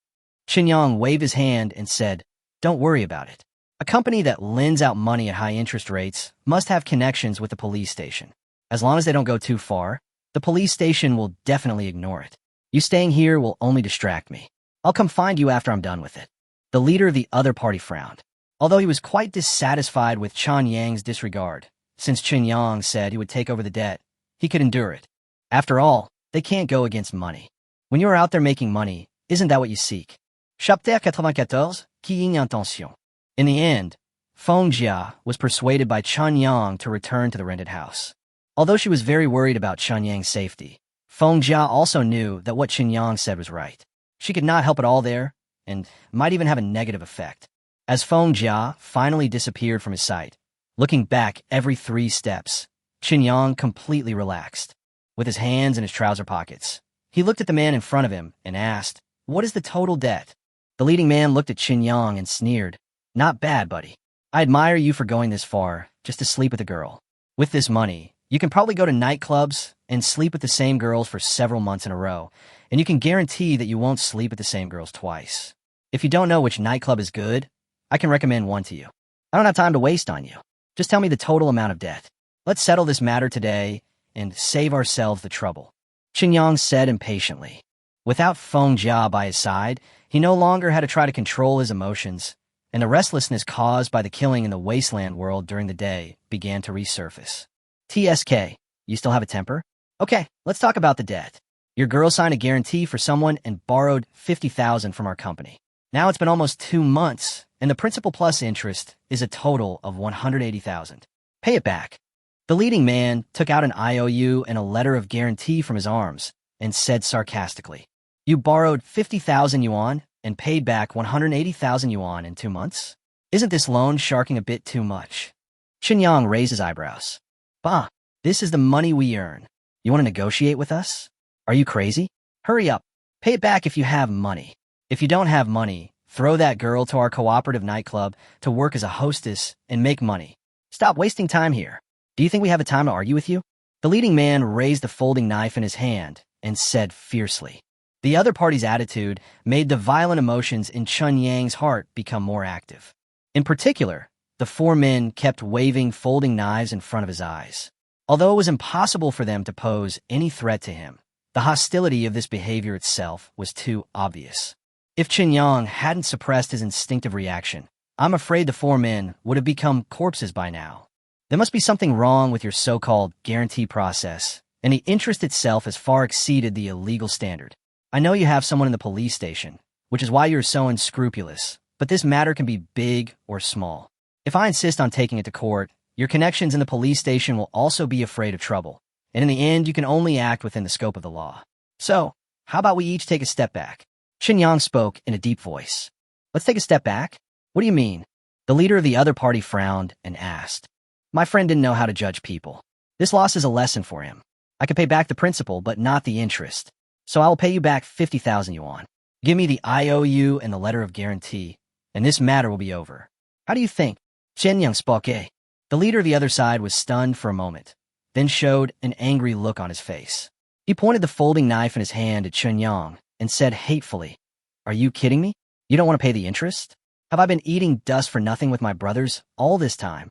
Chen Yang waved his hand and said, "Don't worry about it. A company that lends out money at high interest rates must have connections with the police station. As long as they don't go too far, the police station will definitely ignore it. You staying here will only distract me. I'll come find you after I'm done with it." The leader of the other party frowned. Although he was quite dissatisfied with Chen Yang's disregard, since Chen Yang said he would take over the debt, he could endure it. After all, they can't go against money. When you are out there making money, isn't that what you seek? Chapitre 94, qui une intention. In the end, Feng Jia was persuaded by Chen Yang to return to the rented house. Although she was very worried about Chen Yang's safety, Feng Jia also knew that what Chen Yang said was right. She could not help at all there, and might even have a negative effect. As Feng Jia finally disappeared from his sight, looking back every 3 steps, Chen Yang completely relaxed. With his hands in his trouser pockets, he looked at the man in front of him and asked, "What is the total debt?" The leading man looked at Chen Yang and sneered, "Not bad, buddy. I admire you for going this far, just to sleep with a girl. With this money, you can probably go to nightclubs and sleep with the same girls for several months in a row, and you can guarantee that you won't sleep with the same girls twice. If you don't know which nightclub is good, I can recommend one to you. I don't have time to waste on you. Just tell me the total amount of debt. Let's settle this matter today and save ourselves the trouble." Chen Yang said impatiently. Without Feng Jia by his side, he no longer had to try to control his emotions, and the restlessness caused by the killing in the wasteland world during the day began to resurface. "TSK, you still have a temper? Okay, let's talk about the debt. Your girl signed a guarantee for someone and borrowed 50,000 from our company. Now it's been almost 2 months, and the principal plus interest is a total of 180,000. Pay it back." The leading man took out an IOU and a letter of guarantee from his arms and said sarcastically, "You borrowed 50,000 yuan and paid back 180,000 yuan in 2 months? Isn't this loan sharking a bit too much?" Chen Yang raised his eyebrows. "Bah, this is the money we earn. You want to negotiate with us? Are you crazy? Hurry up. Pay it back if you have money. If you don't have money, throw that girl to our cooperative nightclub to work as a hostess and make money. Stop wasting time here. Do you think we have a time to argue with you?" The leading man raised a folding knife in his hand and said fiercely. The other party's attitude made the violent emotions in Chen Yang's heart become more active. In particular, the 4 men kept waving folding knives in front of his eyes. Although it was impossible for them to pose any threat to him, the hostility of this behavior itself was too obvious. If Chen Yang hadn't suppressed his instinctive reaction, I'm afraid the 4 men would have become corpses by now. There must be something wrong with your so-called guarantee process, and the interest itself has far exceeded the illegal standard. I know you have someone in the police station, which is why you're so unscrupulous, but this matter can be big or small. If I insist on taking it to court, your connections in the police station will also be afraid of trouble, and in the end you can only act within the scope of the law. So, how about we each take a step back?" Chen Yang spoke in a deep voice. "Let's take a step back? What do you mean?" The leader of the other party frowned and asked. My friend didn't know how to judge people. This loss is a lesson for him. I can pay back the principal, but not the interest. So I will pay you back 50,000 yuan. Give me the IOU and the letter of guarantee, and this matter will be over. How do you think?" Chen Yang spoke. The leader of the other side was stunned for a moment, then showed an angry look on his face. He pointed the folding knife in his hand at Chen Yang and said hatefully, "Are you kidding me? You don't want to pay the interest? Have I been eating dust for nothing with my brothers all this time?"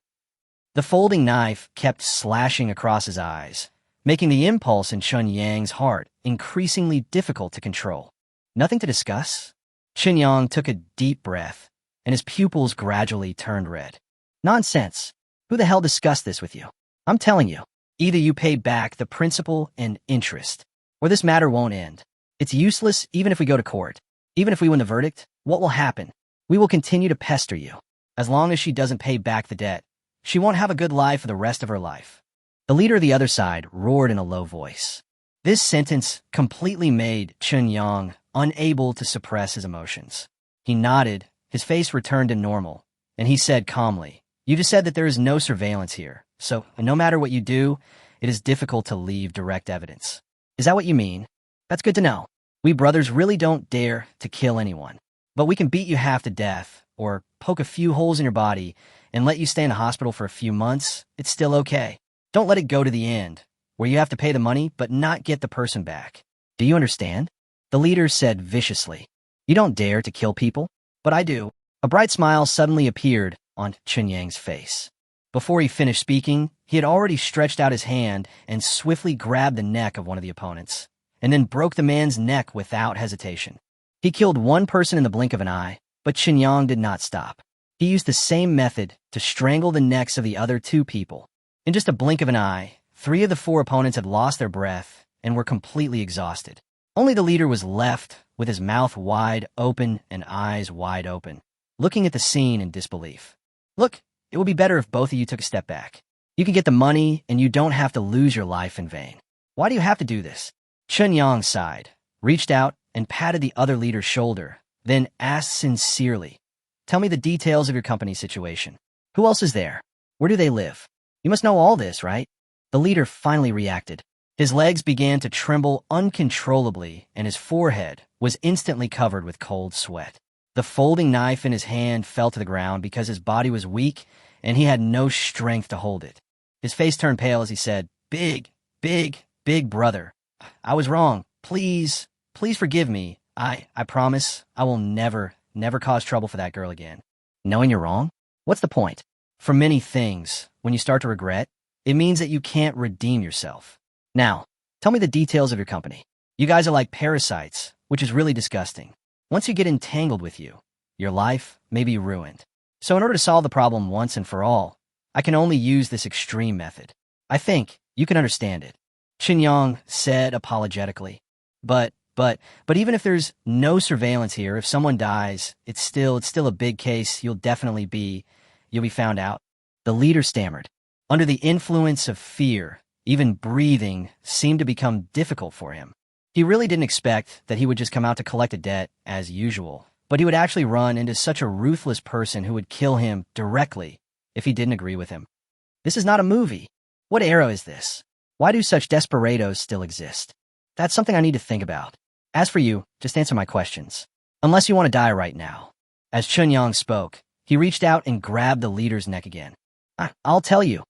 The folding knife kept slashing across his eyes, making the impulse in Chen Yang's heart increasingly difficult to control. "Nothing to discuss?" Chen Yang took a deep breath, and his pupils gradually turned red. "Nonsense. Who the hell discussed this with you? I'm telling you, either you pay back the principal and interest, or this matter won't end. It's useless even if we go to court. Even if we win the verdict, what will happen? We will continue to pester you. As long as she doesn't pay back the debt, she won't have a good life for the rest of her life." The leader of the other side roared in a low voice. This sentence completely made Chen Yang unable to suppress his emotions. He nodded, his face returned to normal, and he said calmly, "You just said that there is no surveillance here, so no matter what you do, it is difficult to leave direct evidence. Is that what you mean? That's good to know. We brothers really don't dare to kill anyone, but we can beat you half to death, or poke a few holes in your body and let you stay in the hospital for a few months. It's still okay. Don't let it go to the end, where you have to pay the money but not get the person back. Do you understand?" The leader said viciously. "You don't dare to kill people, but I do." A bright smile suddenly appeared on Chunyang's face. Before he finished speaking, he had already stretched out his hand and swiftly grabbed the neck of one of the opponents, and then broke the man's neck without hesitation. He killed one person in the blink of an eye, but Chunyang did not stop. He used the same method to strangle the necks of the other two people. In just a blink of an eye, 3 of the 4 opponents had lost their breath and were completely exhausted. Only the leader was left with his mouth wide open and eyes wide open, looking at the scene in disbelief. "Look, it would be better if both of you took a step back. You can get the money and you don't have to lose your life in vain. Why do you have to do this?" Chunyang sighed, reached out and patted the other leader's shoulder, then asked sincerely, "Tell me the details of your company's situation. Who else is there? Where do they live? You must know all this, right?" The leader finally reacted. His legs began to tremble uncontrollably, and his forehead was instantly covered with cold sweat. The folding knife in his hand fell to the ground because his body was weak and he had no strength to hold it. His face turned pale as he said, big brother. I was wrong. Please forgive me. I promise I will never cause trouble for that girl again." Knowing you're wrong? What's the point? For many things, when you start to regret, it means that you can't redeem yourself. Now, tell me the details of your company. You guys are like parasites, which is really disgusting. Once you get entangled with you, your life may be ruined. So in order to solve the problem once and for all, I can only use this extreme method. I think you can understand it. Chunyang said apologetically. But even if there's no surveillance here, if someone dies, it's still a big case. You'll be found out. The leader stammered. Under the influence of fear, even breathing seemed to become difficult for him. He really didn't expect that he would just come out to collect a debt as usual, but he would actually run into such a ruthless person who would kill him directly if he didn't agree with him. This is not a movie. What era is this? Why do such desperados still exist? That's something I need to think about. As for you, just answer my questions. Unless you want to die right now. As Chunyang spoke, he reached out and grabbed the leader's neck again. I'll tell you.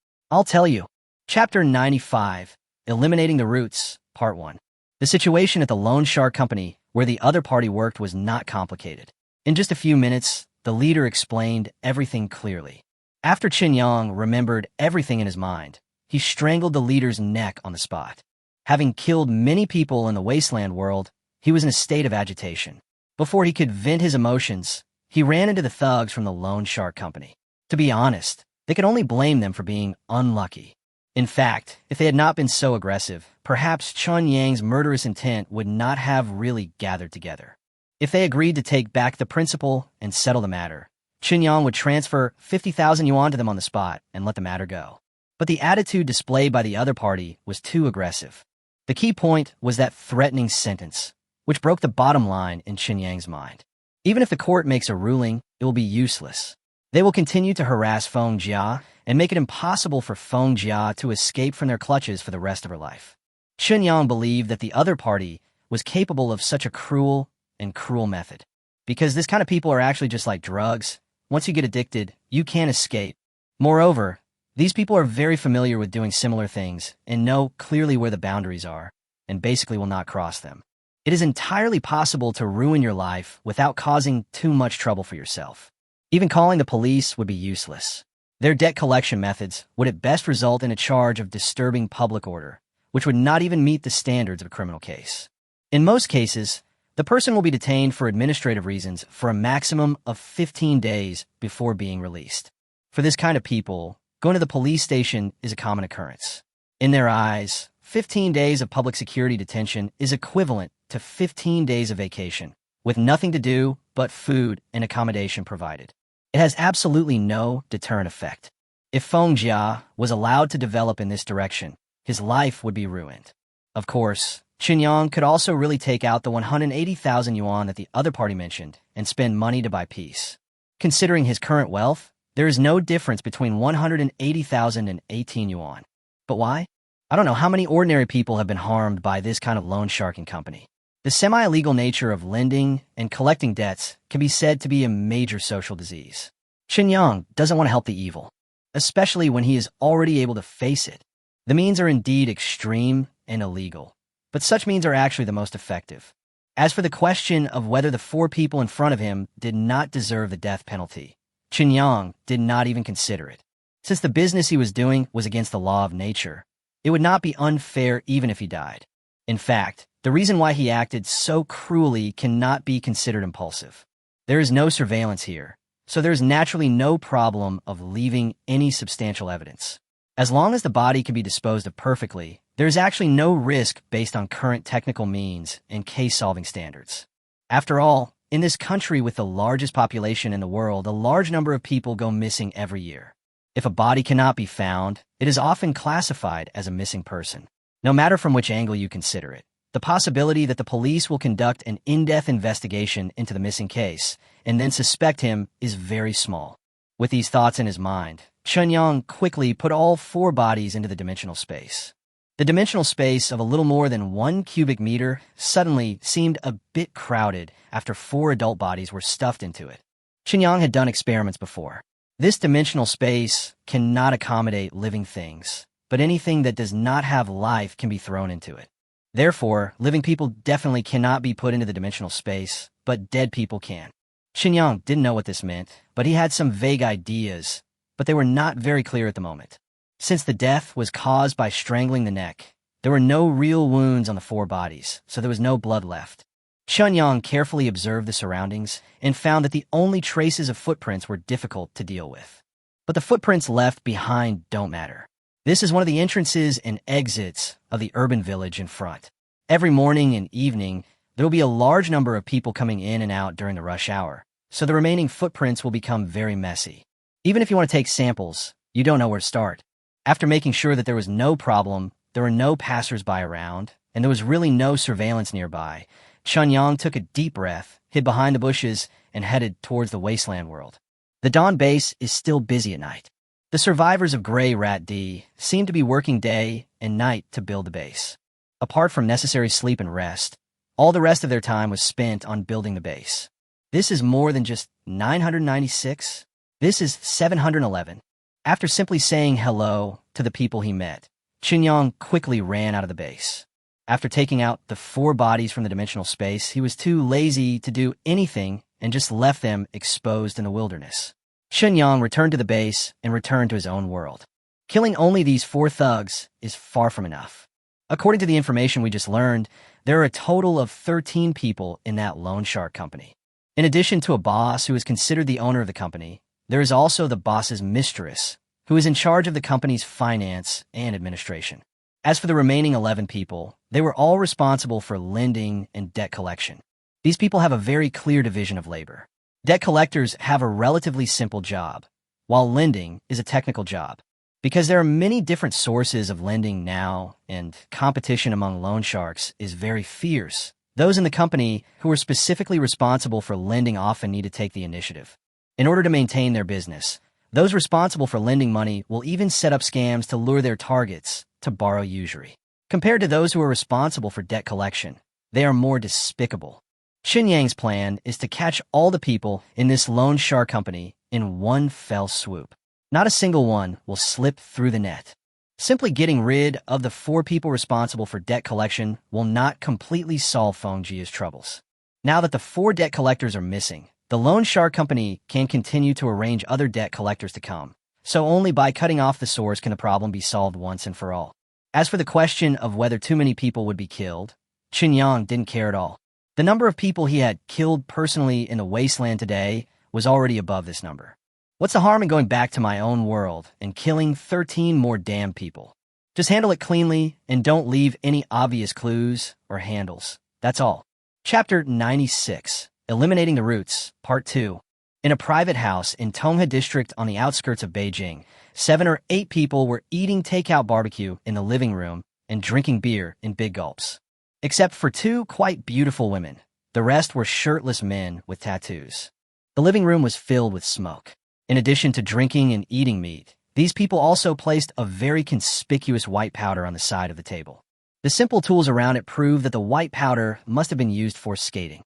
Chapter 95, Eliminating the Roots, Part 1. The situation at the loan shark company where the other party worked was not complicated. In just a few minutes, the leader explained everything clearly. After Chunyang remembered everything in his mind, he strangled the leader's neck on the spot. Having killed many people in the wasteland world, he was in a state of agitation. Before he could vent his emotions, he ran into the thugs from the loan shark company. To be honest, they could only blame them for being unlucky. In fact, if they had not been so aggressive, perhaps Chunyang's murderous intent would not have really gathered together. If they agreed to take back the principal and settle the matter, Chunyang would transfer 50,000 yuan to them on the spot and let the matter go. But the attitude displayed by the other party was too aggressive. The key point was that threatening sentence, which broke the bottom line in Chunyang's mind. Even if the court makes a ruling, it will be useless. They will continue to harass Feng Jia and make it impossible for Feng Jia to escape from their clutches for the rest of her life. Chunyang believed that the other party was capable of such a cruel method. Because this kind of people are actually just like drugs. Once you get addicted, you can't escape. Moreover, these people are very familiar with doing similar things and know clearly where the boundaries are, and basically will not cross them. It is entirely possible to ruin your life without causing too much trouble for yourself. Even calling the police would be useless. Their debt collection methods would at best result in a charge of disturbing public order, which would not even meet the standards of a criminal case. In most cases, the person will be detained for administrative reasons for a maximum of 15 days before being released. For this kind of people, going to the police station is a common occurrence. In their eyes, 15 days of public security detention is equivalent to 15 days of vacation, with nothing to do but food and accommodation provided. It has absolutely no deterrent effect. If Feng Jia was allowed to develop in this direction, his life would be ruined. Of course, Qinyang could also really take out the 180,000 yuan that the other party mentioned and spend money to buy peace. Considering his current wealth, there is no difference between 180,000 and 18 yuan. But why? I don't know how many ordinary people have been harmed by this kind of loan sharking company. The semi-illegal nature of lending and collecting debts can be said to be a major social disease. Qinyang doesn't want to help the evil, especially when he is already able to face it. The means are indeed extreme and illegal, but such means are actually the most effective. As for the question of whether the 4 people in front of him did not deserve the death penalty, Qinyang did not even consider it. Since the business he was doing was against the law of nature, it would not be unfair even if he died. In fact, the reason why he acted so cruelly cannot be considered impulsive. There is no surveillance here, so there is naturally no problem of leaving any substantial evidence. As long as the body can be disposed of perfectly, there is actually no risk based on current technical means and case-solving standards. After all, in this country with the largest population in the world, a large number of people go missing every year. If a body cannot be found, it is often classified as a missing person. No matter from which angle you consider it, the possibility that the police will conduct an in-depth investigation into the missing case and then suspect him is very small. With these thoughts in his mind, Qinyang quickly put all 4 bodies into the dimensional space. The dimensional space of a little more than 1 cubic meter suddenly seemed a bit crowded after 4 adult bodies were stuffed into it. Qinyang had done experiments before. This dimensional space cannot accommodate living things, but anything that does not have life can be thrown into it. Therefore, living people definitely cannot be put into the dimensional space, but dead people can. Qinyang didn't know what this meant, but he had some vague ideas, but they were not very clear at the moment. Since the death was caused by strangling the neck, there were no real wounds on the 4 bodies, so there was no blood left. Qinyang carefully observed the surroundings and found that the only traces of footprints were difficult to deal with. But the footprints left behind don't matter. This is one of the entrances and exits of the urban village in front. Every morning and evening, there will be a large number of people coming in and out during the rush hour, so the remaining footprints will become very messy. Even if you want to take samples, you don't know where to start. After making sure that there was no problem, there were no passers-by around, and there was really no surveillance nearby, Qinyang took a deep breath, hid behind the bushes, and headed towards the wasteland world. The Dawn base is still busy at night. The survivors of Grey Rat D seem to be working day and night to build the base. Apart from necessary sleep and rest, all the rest of their time was spent on building the base. This is more than just 996. This is 711. After simply saying hello to the people he met, Qinyang quickly ran out of the base. After taking out the 4 bodies from the dimensional space, he was too lazy to do anything and just left them exposed in the wilderness. Qinyang returned to the base and returned to his own world. Killing only these 4 thugs is far from enough. According to the information we just learned, there are a total of 13 people in that loan shark company. In addition to a boss who is considered the owner of the company, there is also the boss's mistress, who is in charge of the company's finance and administration. As for the remaining 11 people, they were all responsible for lending and debt collection. These people have a very clear division of labor. Debt collectors have a relatively simple job, while lending is a technical job. Because there are many different sources of lending now, and competition among loan sharks is very fierce, those in the company who are specifically responsible for lending often need to take the initiative. In order to maintain their business, those responsible for lending money will even set up scams to lure their targets to borrow usury. Compared to those who are responsible for debt collection, they are more despicable. Qinyang's plan is to catch all the people in this loan shark company in one fell swoop. Not a single one will slip through the net. Simply getting rid of the 4 people responsible for debt collection will not completely solve Fengjia's troubles. Now that the 4 debt collectors are missing, the loan shark company can continue to arrange other debt collectors to come. So only by cutting off the source can the problem be solved once and for all. As for the question of whether too many people would be killed, Qinyang didn't care at all. The number of people he had killed personally in the wasteland today was already above this number. What's the harm in going back to my own world and killing 13 more damn people? Just handle it cleanly and don't leave any obvious clues or handles. That's all. Chapter 96, Eliminating the Roots, Part 2. In a private house in Tongha District on the outskirts of Beijing, 7 or 8 people were eating takeout barbecue in the living room and drinking beer in big gulps. except for two quite beautiful women. The rest were shirtless men with tattoos. The living room was filled with smoke. In addition to drinking and eating meat, these people also placed a very conspicuous white powder on the side of the table. The simple tools around it prove that the white powder must have been used for skating.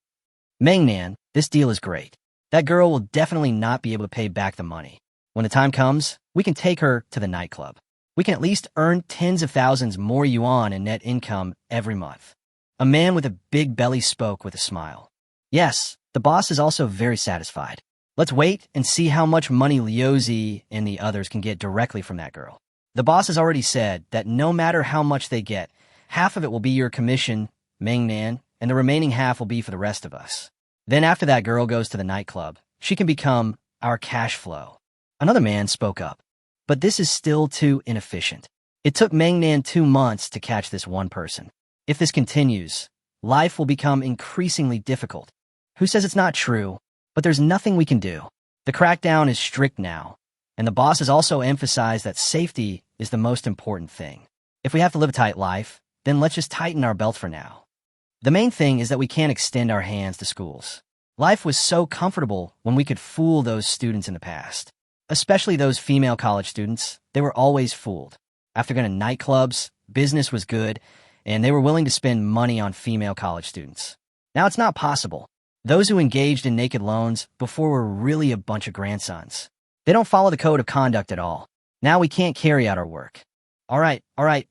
Mangnan, this deal is great. That girl will definitely not be able to pay back the money. When the time comes, we can take her to the nightclub. We can at least earn tens of thousands more yuan in net income every month. A man with a big belly spoke with a smile. Yes, the boss is also very satisfied. Let's wait and see how much money Liuzi and the others can get directly from that girl. The boss has already said that no matter how much they get, half of it will be your commission, Mangnan, and the remaining half will be for the rest of us. Then after that girl goes to the nightclub, she can become our cash flow. Another man spoke up. But this is still too inefficient. It took Mangnan 2 months to catch this one person. If this continues, life will become increasingly difficult. Who says it's not true? But there's nothing we can do. The crackdown is strict now, and the boss has also emphasized that safety is the most important thing. If we have to live a tight life, then let's just tighten our belt for now. The main thing is that we can't extend our hands to schools. Life was so comfortable when we could fool those students in the past. Especially those female college students, they were always fooled. After going to nightclubs, business was good, and they were willing to spend money on female college students. Now it's not possible. Those who engaged in naked loans before were really a bunch of grandsons. They don't follow the code of conduct at all. Now we can't carry out our work. All right,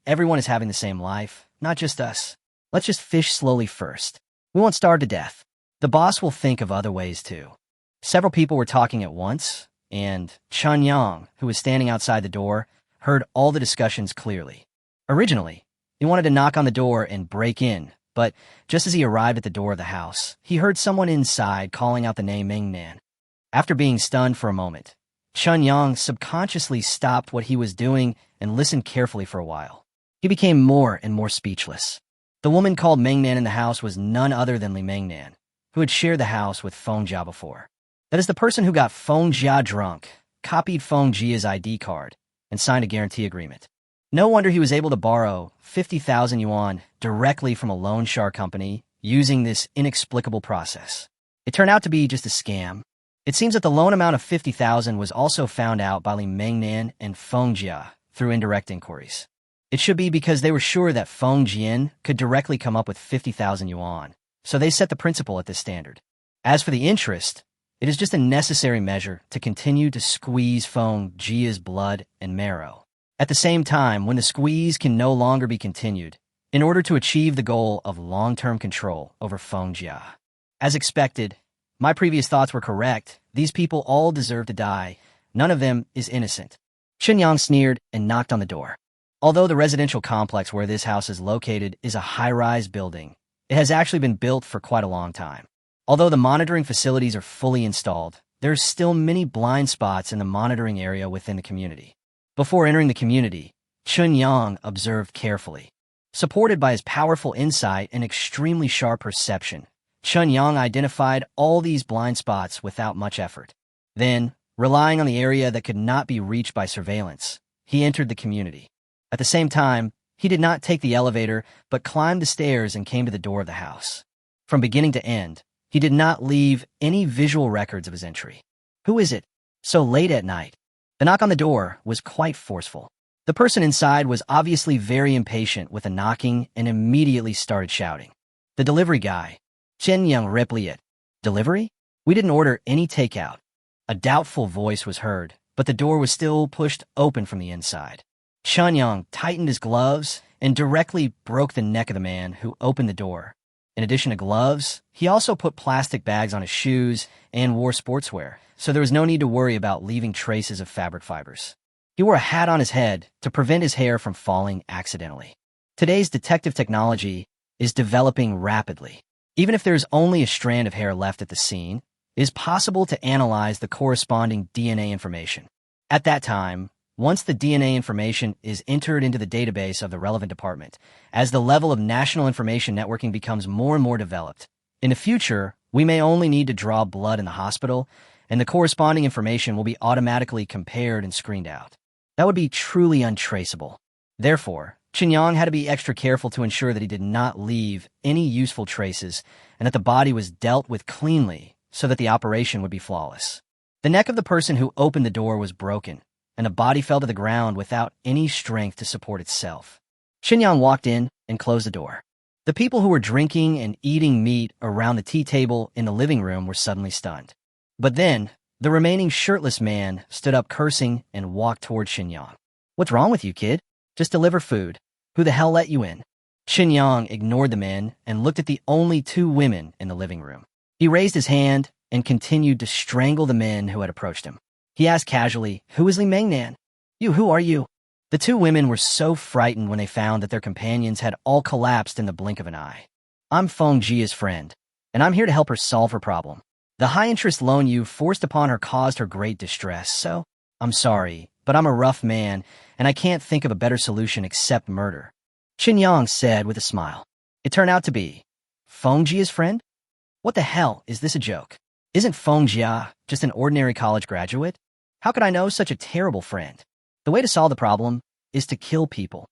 everyone is having the same life, not just us. Let's just fish slowly first. We won't starve to death. The boss will think of other ways too. Several people were talking at once, and Chun Yang, who was standing outside the door, heard all the discussions clearly. Originally, he wanted to knock on the door and break in, but just as he arrived at the door of the house, he heard someone inside calling out the name Mingnan. After being stunned for a moment, Chun Yang subconsciously stopped what he was doing and listened carefully for a while. He became more and more speechless. The woman called Mingnan in the house was none other than Li Mingnan, who had shared the house with Feng Jia before. That is the person who got Feng Jia drunk, copied Feng Jia's ID card, and signed a guarantee agreement. No wonder he was able to borrow 50,000 yuan directly from a loan shark company using this inexplicable process. It turned out to be just a scam. It seems that the loan amount of 50,000 was also found out by Li Mingnan and Feng Jia through indirect inquiries. It should be because they were sure that Feng Jian could directly come up with 50,000 yuan, so they set the principal at this standard. As for the interest, it is just a necessary measure to continue to squeeze Feng Jia's blood and marrow. At the same time, when the squeeze can no longer be continued, in order to achieve the goal of long-term control over Feng Jia. As expected, my previous thoughts were correct. These people all deserve to die. None of them is innocent. Chun Yang sneered and knocked on the door. Although the residential complex where this house is located is a high-rise building, it has actually been built for quite a long time. Although the monitoring facilities are fully installed, there are still many blind spots in the monitoring area within the community. Before entering the community, Chun Yang observed carefully. Supported by his powerful insight and extremely sharp perception, Chun Yang identified all these blind spots without much effort. Then, relying on the area that could not be reached by surveillance, he entered the community. At the same time, he did not take the elevator, but climbed the stairs and came to the door of the house. From beginning to end, he did not leave any visual records of his entry. Who is it? So late at night. The knock on the door was quite forceful. The person inside was obviously very impatient with the knocking and immediately started shouting. The delivery guy. Chen Yang replied. Delivery? We didn't order any takeout. A doubtful voice was heard, but the door was still pushed open from the inside. Chun Yang tightened his gloves and directly broke the neck of the man who opened the door. In addition to gloves, he also put plastic bags on his shoes and wore sportswear, so there was no need to worry about leaving traces of fabric fibers. He wore a hat on his head to prevent his hair from falling accidentally. Today's detective technology is developing rapidly. Even if there's only a strand of hair left at the scene, it is possible to analyze the corresponding DNA information. At that time, once the DNA information is entered into the database of the relevant department, as the level of national information networking becomes more and more developed, in the future, we may only need to draw blood in the hospital, and the corresponding information will be automatically compared and screened out. That would be truly untraceable. Therefore, Yang had to be extra careful to ensure that he did not leave any useful traces and that the body was dealt with cleanly so that the operation would be flawless. The neck of the person who opened the door was broken, and the body fell to the ground without any strength to support itself. Yang walked in and closed the door. The people who were drinking and eating meat around the tea table in the living room were suddenly stunned. But then, the remaining shirtless man stood up cursing and walked toward Yang. "What's wrong with you, kid? Just deliver food. Who the hell let you in?" Yang ignored the men and looked at the only two women in the living room. He raised his hand and continued to strangle the men who had approached him. He asked casually, "Who is Li Mengnan? Who are you?" The two women were so frightened when they found that their companions had all collapsed in the blink of an eye. "I'm Feng Jia's friend, and I'm here to help her solve her problem. The high-interest loan you forced upon her caused her great distress, so I'm sorry, but I'm a rough man, and I can't think of a better solution except murder," Yang said with a smile. It turned out to be Feng Jia's friend? What the hell, is this a joke? Isn't Feng Jia just an ordinary college graduate? How could I know such a terrible friend? The way to solve the problem is to kill people.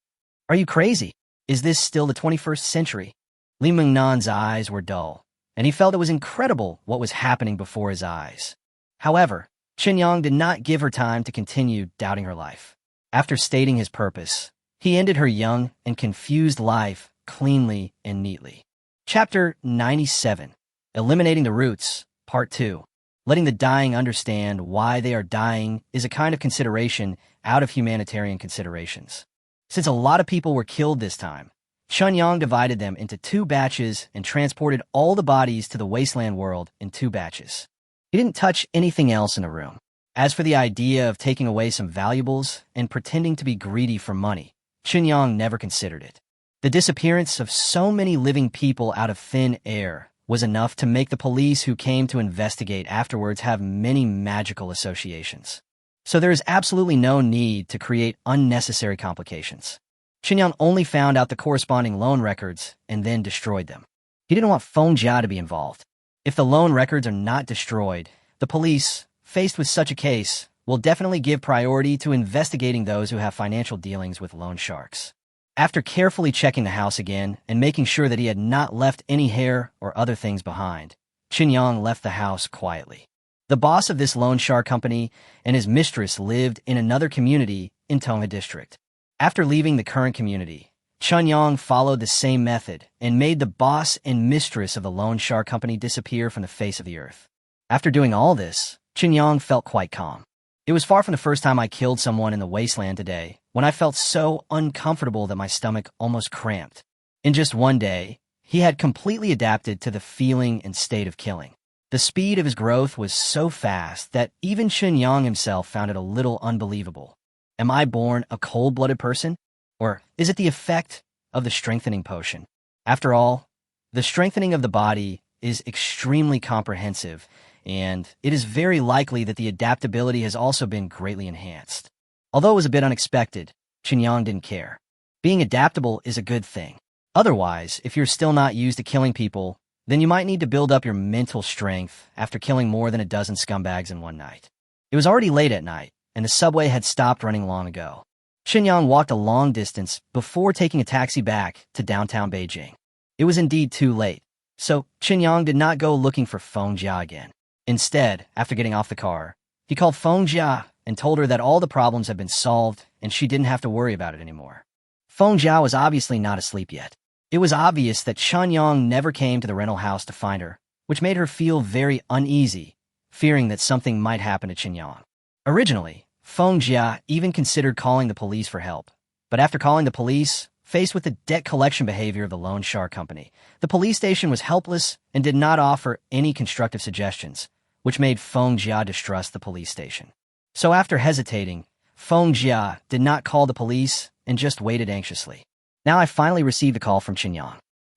Are you crazy? Is this still the 21st century? Li Mengnan's eyes were dull, and he felt it was incredible what was happening before his eyes. However, Yang did not give her time to continue doubting her life. After stating his purpose, he ended her young and confused life cleanly and neatly. Chapter 97. Eliminating the Roots, Part 2. Letting the dying understand why they are dying is a kind of consideration out of humanitarian considerations. Since a lot of people were killed this time, Yang divided them into 2 batches and transported all the bodies to the wasteland world in 2 batches. He didn't touch anything else in the room. As for the idea of taking away some valuables and pretending to be greedy for money, Yang never considered it. The disappearance of so many living people out of thin air was enough to make the police who came to investigate afterwards have many magical associations. So there is absolutely no need to create unnecessary complications. Yang only found out the corresponding loan records and then destroyed them. He didn't want Feng Jia to be involved. If the loan records are not destroyed, the police, faced with such a case, will definitely give priority to investigating those who have financial dealings with loan sharks. After carefully checking the house again and making sure that he had not left any hair or other things behind, Yang left the house quietly. The boss of this loan shark company and his mistress lived in another community in Tonga district. After leaving the current community, Yang followed the same method and made the boss and mistress of the loan shark company disappear from the face of the earth. After doing all this, Yang felt quite calm. It was far from the first time I killed someone in the wasteland today, when I felt so uncomfortable that my stomach almost cramped. In just one day, he had completely adapted to the feeling and state of killing. The speed of his growth was so fast that even Yang himself found it a little unbelievable. Am I born a cold-blooded person? Or is it the effect of the strengthening potion? After all, the strengthening of the body is extremely comprehensive, and it is very likely that the adaptability has also been greatly enhanced. Although it was a bit unexpected, Yang didn't care. Being adaptable is a good thing. Otherwise, if you're still not used to killing people, then you might need to build up your mental strength after killing more than a dozen scumbags in one night. It was already late at night, and the subway had stopped running long ago. Yang walked a long distance before taking a taxi back to downtown Beijing. It was indeed too late, so Yang did not go looking for Feng Jia again. Instead, after getting off the car, he called Feng Jia and told her that all the problems had been solved and she didn't have to worry about it anymore. Feng Jia was obviously not asleep yet. It was obvious that Yang never came to the rental house to find her, which made her feel very uneasy, fearing that something might happen to Yang. Originally, Feng Jia even considered calling the police for help, but after calling the police, faced with the debt collection behavior of the loan shark company, the police station was helpless and did not offer any constructive suggestions, which made Feng Jia distrust the police station. So after hesitating, Feng Jia did not call the police and just waited anxiously. Now I finally received a call from Yang.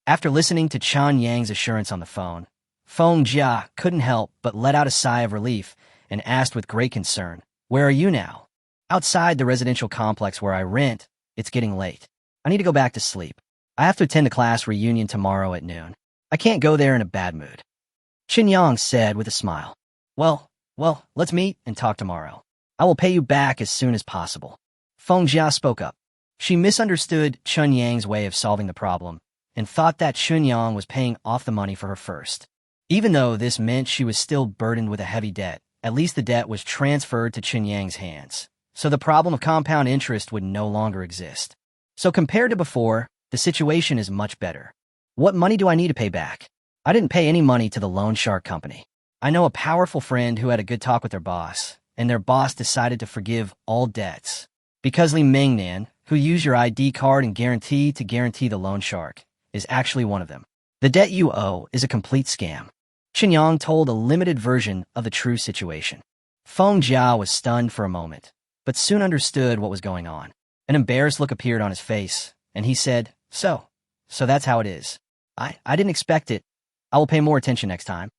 After listening to Yang's assurance on the phone, Feng Jia couldn't help but let out a sigh of relief and asked with great concern, "Where are you now?" "Outside the residential complex where I rent. It's getting late. I need to go back to sleep. I have to attend the class reunion tomorrow at noon. I can't go there in a bad mood," Yang said with a smile. Well, let's meet and talk tomorrow. I will pay you back as soon as possible." Feng Jia spoke up. She misunderstood Chun Yang's way of solving the problem and thought that Chun Yang was paying off the money for her first. Even though this meant she was still burdened with a heavy debt, at least the debt was transferred to Chun Yang's hands, so the problem of compound interest would no longer exist. So compared to before, the situation is much better. What money do I need to pay back? I didn't pay any money to the loan shark company. I know a powerful friend who had a good talk with their boss, and their boss decided to forgive all debts. Because Li Mingnan, who used your ID card and guarantee to guarantee the loan shark, is actually one of them. The debt you owe is a complete scam. Chen Yang told a limited version of the true situation. Feng Jia was stunned for a moment, but soon understood what was going on. An embarrassed look appeared on his face, and he said, So that's how it is. I didn't expect it. I will pay more attention next time.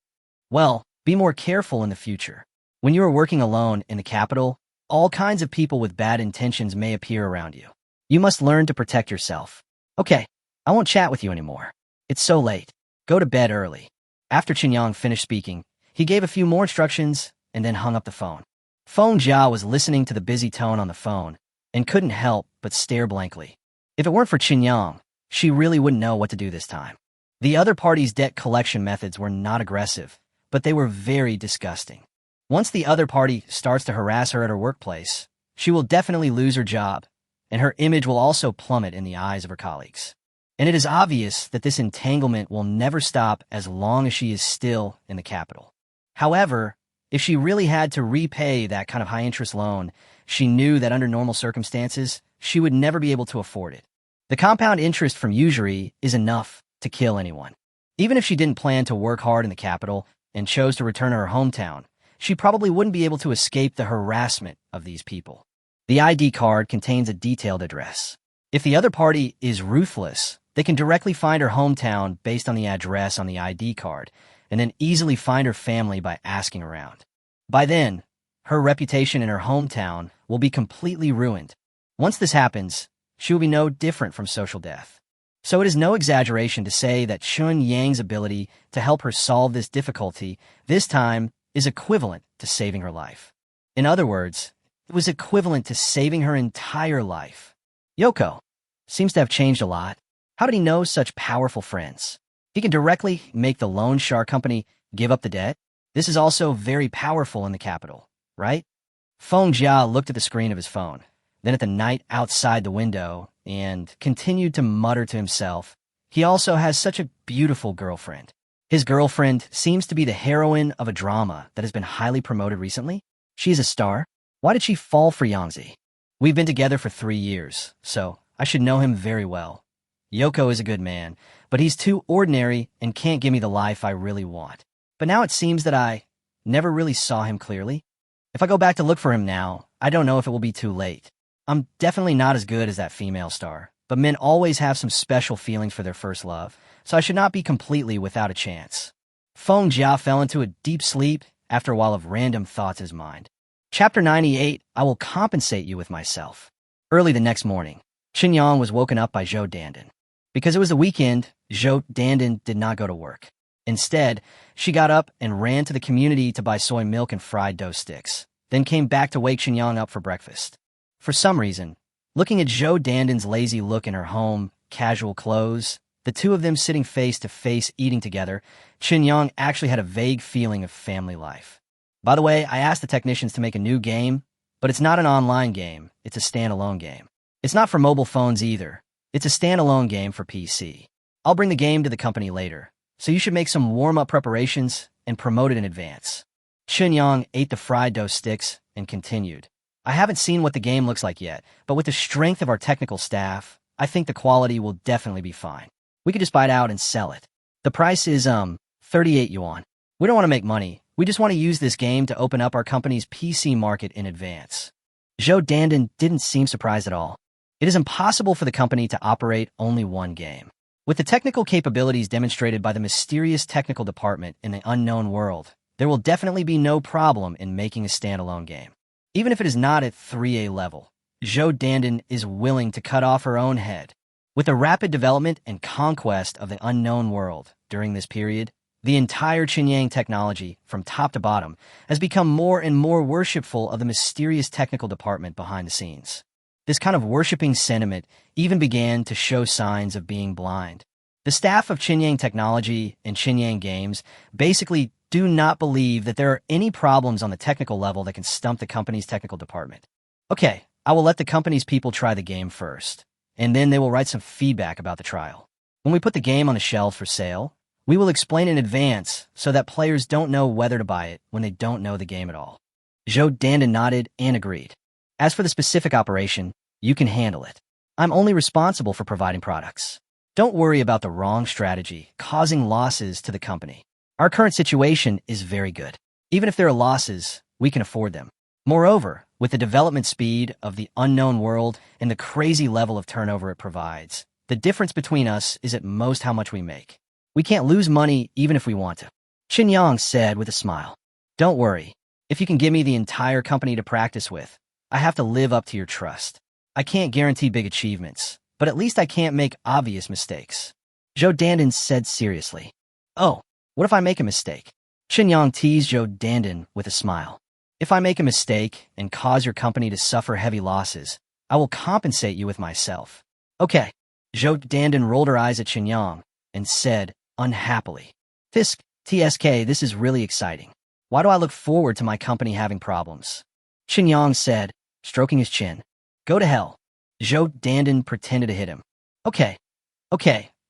Well, be more careful in the future. When you are working alone in the capital, all kinds of people with bad intentions may appear around you. You must learn to protect yourself. Okay, I won't chat with you anymore. It's so late. Go to bed early. After Chen Yang finished speaking, he gave a few more instructions and then hung up the phone. Feng Jia was listening to the busy tone on the phone and couldn't help but stare blankly. If it weren't for Chen Yang, she really wouldn't know what to do this time. The other party's debt collection methods were not aggressive, but they were very disgusting. Once the other party starts to harass her at her workplace, she will definitely lose her job, and her image will also plummet in the eyes of her colleagues. And it is obvious that this entanglement will never stop as long as she is still in the capital. However, if she really had to repay that kind of high-interest loan, she knew that under normal circumstances, she would never be able to afford it. The compound interest from usury is enough to kill anyone. Even if she didn't plan to work hard in the capital and chose to return to her hometown, she probably wouldn't be able to escape the harassment of these people. The ID card contains a detailed address. If the other party is ruthless, they can directly find her hometown based on the address on the ID card, and then easily find her family by asking around. By then, her reputation in her hometown will be completely ruined. Once this happens, she will be no different from social death. So it is no exaggeration to say that Chun Yang's ability to help her solve this difficulty this time is equivalent to saving her life. In other words, it was equivalent to saving her entire life. Yoko seems to have changed a lot. How did he know such powerful friends? He can directly make the loan shark company give up the debt. This is also very powerful in the capital, right? Feng Jia looked at the screen of his phone, then at the night outside the window, and continued to mutter to himself. He also has such a beautiful girlfriend. His girlfriend seems to be the heroine of a drama that has been highly promoted recently. She is a star. Why did she fall for Yangzi? We've been together for 3 years, so I should know him very well. Yoko is a good man, but he's too ordinary and can't give me the life I really want. But now it seems that I never really saw him clearly. If I go back to look for him now, I don't know if it will be too late. I'm definitely not as good as that female star, but men always have some special feelings for their first love, so I should not be completely without a chance. Feng Jia fell into a deep sleep after a while of random thoughts in his mind. Chapter 98, I will compensate you with myself. Early the next morning, Chen Yang was woken up by Zhou Dandan. Because it was the weekend, Zhou Dandan did not go to work. Instead, she got up and ran to the community to buy soy milk and fried dough sticks, then came back to wake Chen Yang up for breakfast. For some reason, looking at Zhou Dandan's lazy look in her home, casual clothes, the two of them sitting face to face eating together, Chen Yang actually had a vague feeling of family life. By the way, I asked the technicians to make a new game, but it's not an online game, it's a standalone game. It's not for mobile phones either. It's a standalone game for PC. I'll bring the game to the company later, so you should make some warm-up preparations and promote it in advance. Chen Yang ate the fried dough sticks and continued. I haven't seen what the game looks like yet, but with the strength of our technical staff, I think the quality will definitely be fine. We could just buy it out and sell it. The price is, 38 yuan. We don't want to make money. We just want to use this game to open up our company's PC market in advance. Zhou Dandan didn't seem surprised at all. It is impossible for the company to operate only one game. With the technical capabilities demonstrated by the mysterious technical department in the unknown world, there will definitely be no problem in making a standalone game. Even if it is not at 3A level, Zhou Dandan is willing to cut off her own head. With the rapid development and conquest of the unknown world during this period, the entire Qinyang technology, from top to bottom, has become more and more worshipful of the mysterious technical department behind the scenes. This kind of worshipping sentiment even began to show signs of being blind. The staff of Qinyang Technology and Qinyang Games basically do not believe that there are any problems on the technical level that can stump the company's technical department. Okay, I will let the company's people try the game first, and then they will write some feedback about the trial. When we put the game on the shelf for sale, we will explain in advance so that players don't know whether to buy it when they don't know the game at all. Zhou Dandan nodded and agreed. As for the specific operation, you can handle it. I'm only responsible for providing products. Don't worry about the wrong strategy causing losses to the company. Our current situation is very good. Even if there are losses, we can afford them. Moreover, with the development speed of the unknown world and the crazy level of turnover it provides, the difference between us is at most how much we make. We can't lose money even if we want to. Qin Yang said with a smile. Don't worry. If you can give me the entire company to practice with, I have to live up to your trust. I can't guarantee big achievements, but at least I can't make obvious mistakes. Zhou Dandan said seriously. Oh, what if I make a mistake? Qin Yang teased Zhou Dandan with a smile. If I make a mistake and cause your company to suffer heavy losses, I will compensate you with myself. Okay. Zhou Dandan rolled her eyes at Qin Yang and said, unhappily. TSK, this is really exciting. Why do I look forward to my company having problems? Qin Yang said, stroking his chin. Go to hell. Zhou Dandan pretended to hit him. Okay,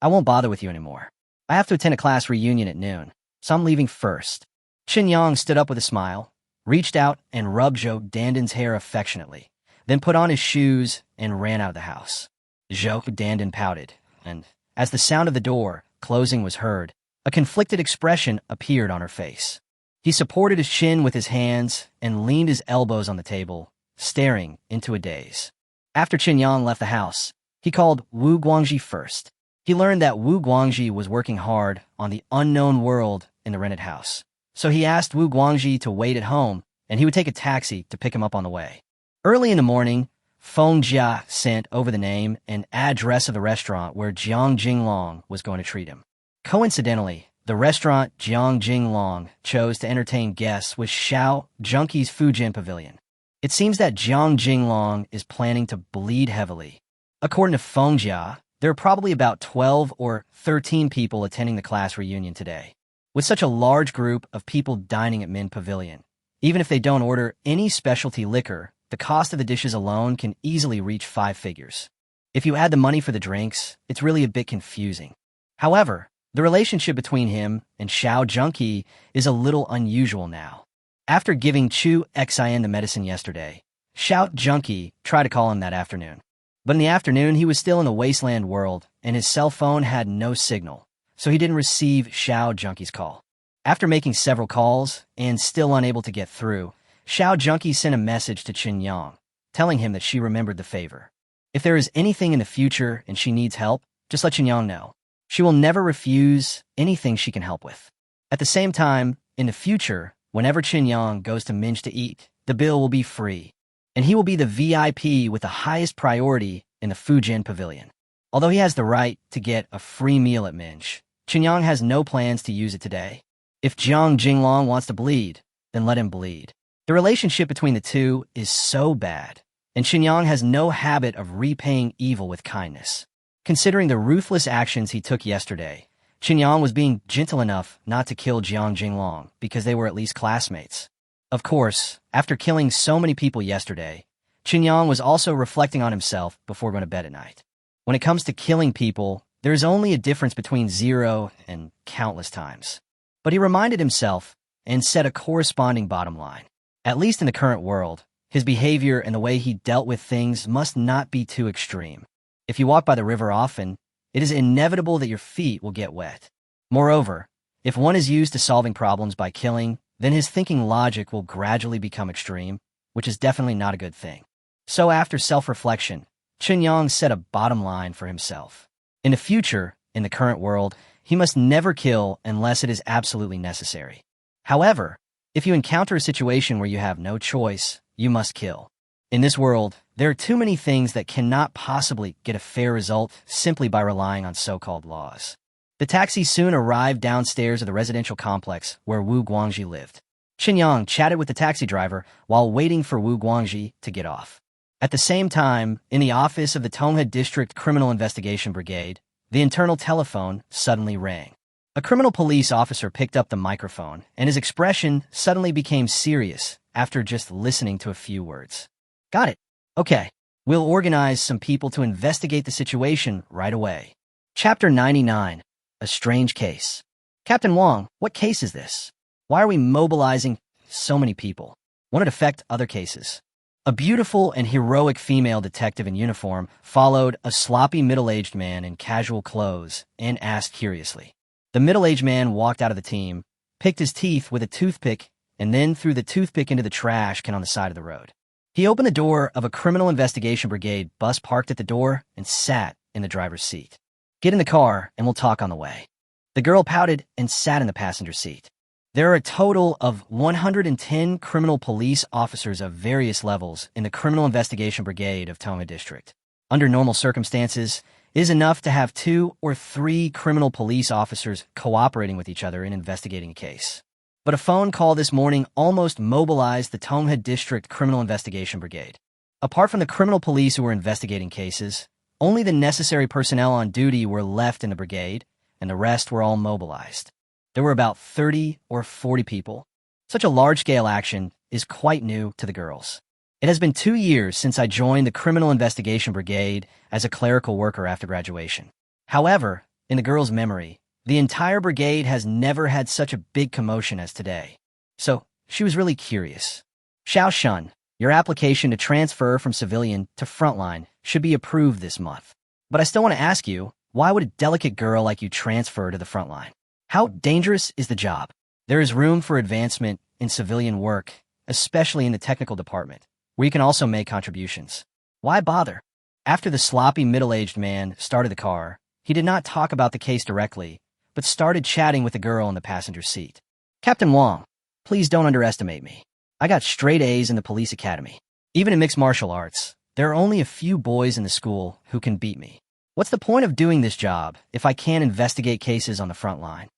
I won't bother with you anymore. I have to attend a class reunion at noon, so I'm leaving first. Qin Yang stood up with a smile, reached out and rubbed Zhou Dandan's hair affectionately, then put on his shoes and ran out of the house. Zhou Dandan pouted, and as the sound of the door closing was heard, a conflicted expression appeared on her face. He supported his chin with his hands and leaned his elbows on the table, staring into a daze. After Qin Yang left the house, he called Wu Guangji first. He learned that Wu Guangji was working hard on the unknown world in the rented house, so he asked Wu Guangji to wait at home and he would take a taxi to pick him up on the way. Early in the morning, Feng Jia sent over the name and address of the restaurant where Jiang Jinglong was going to treat him. Coincidentally, the restaurant Jiang Jinglong chose to entertain guests was Xiao Junkie's Fujin Pavilion. It seems that Jiang Jinglong is planning to bleed heavily. According to Feng Jia, there are probably about 12 or 13 people attending the class reunion today. With such a large group of people dining at Min Pavilion, even if they don't order any specialty liquor, the cost of the dishes alone can easily reach 5 figures. If you add the money for the drinks, it's really a bit confusing. However, the relationship between him and Xiao Junkie is a little unusual now. After giving Chu Xin the medicine yesterday, Xiao Junkie tried to call him that afternoon. But in the afternoon, he was still in the wasteland world, and his cell phone had no signal, so he didn't receive Xiao Junkie's call. After making several calls and still unable to get through, Xiao Junkie sent a message to Qin Yang, telling him that she remembered the favor. If there is anything in the future and she needs help, just let Qin Yang know. She will never refuse anything she can help with. At the same time, in the future, whenever Qin Yang goes to Minj to eat, the bill will be free, and he will be the VIP with the highest priority in the Fujin Pavilion. Although he has the right to get a free meal at Minj, Qin Yang has no plans to use it today. If Jiang Jinglong wants to bleed, then let him bleed. The relationship between the two is so bad, and Qin Yang has no habit of repaying evil with kindness. Considering the ruthless actions he took yesterday, Qin Yang was being gentle enough not to kill Jiang Jinglong because they were at least classmates. Of course, after killing so many people yesterday, Qin Yang was also reflecting on himself before going to bed at night. When it comes to killing people, there is only a difference between 0 and countless times. But he reminded himself and set a corresponding bottom line. At least in the current world, his behavior and the way he dealt with things must not be too extreme. If you walk by the river often, it is inevitable that your feet will get wet. Moreover, if one is used to solving problems by killing, then his thinking logic will gradually become extreme, which is definitely not a good thing. So after self-reflection, Qin Yang set a bottom line for himself. In the future, in the current world, he must never kill unless it is absolutely necessary. However, if you encounter a situation where you have no choice, you must kill. In this world, there are too many things that cannot possibly get a fair result simply by relying on so-called laws. The taxi soon arrived downstairs of the residential complex where Wu Guangji lived. Qin Yang chatted with the taxi driver while waiting for Wu Guangji to get off. At the same time, in the office of the Tongha District Criminal Investigation Brigade, the internal telephone suddenly rang. A criminal police officer picked up the microphone, and his expression suddenly became serious after just listening to a few words. Got it. Okay. We'll organize some people to investigate the situation right away. Chapter 99. A Strange Case. Captain Wong, what case is this? Why are we mobilizing so many people? Won't it affect other cases? A beautiful and heroic female detective in uniform followed a sloppy middle-aged man in casual clothes and asked curiously. The middle-aged man walked out of the team, picked his teeth with a toothpick, and then threw the toothpick into the trash can on the side of the road. He opened the door of a criminal investigation brigade bus parked at the door and sat in the driver's seat. Get in the car and we'll talk on the way. The girl pouted and sat in the passenger seat. There are a total of 110 criminal police officers of various levels in the Criminal Investigation Brigade of Tongha District. Under normal circumstances, it is enough to have 2 or 3 criminal police officers cooperating with each other in investigating a case. But a phone call this morning almost mobilized the Tongha District Criminal Investigation Brigade. Apart from the criminal police who were investigating cases, only the necessary personnel on duty were left in the brigade, and the rest were all mobilized. There were about 30 or 40 people. Such a large-scale action is quite new to the girls. It has been 2 years since I joined the Criminal Investigation Brigade as a clerical worker after graduation. However, in the girls' memory, the entire brigade has never had such a big commotion as today. So, she was really curious. Xiao Shun, your application to transfer from civilian to frontline should be approved this month. But I still want to ask you, why would a delicate girl like you transfer to the frontline? How dangerous is the job? There is room for advancement in civilian work, especially in the technical department, where you can also make contributions. Why bother? After the sloppy middle-aged man started the car, he did not talk about the case directly, but started chatting with the girl in the passenger seat. Captain Wong, please don't underestimate me. I got straight A's in the police academy. Even in mixed martial arts, there are only a few boys in the school who can beat me. What's the point of doing this job if I can't investigate cases on the front line?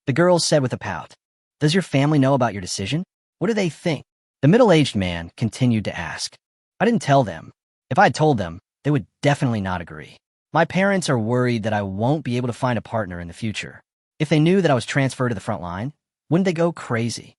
The girl said with a pout. Does your family know about your decision? What do they think? The middle-aged man continued to ask. I didn't tell them. If I had told them, they would definitely not agree. My parents are worried that I won't be able to find a partner in the future. If they knew that I was transferred to the front line, wouldn't they go crazy?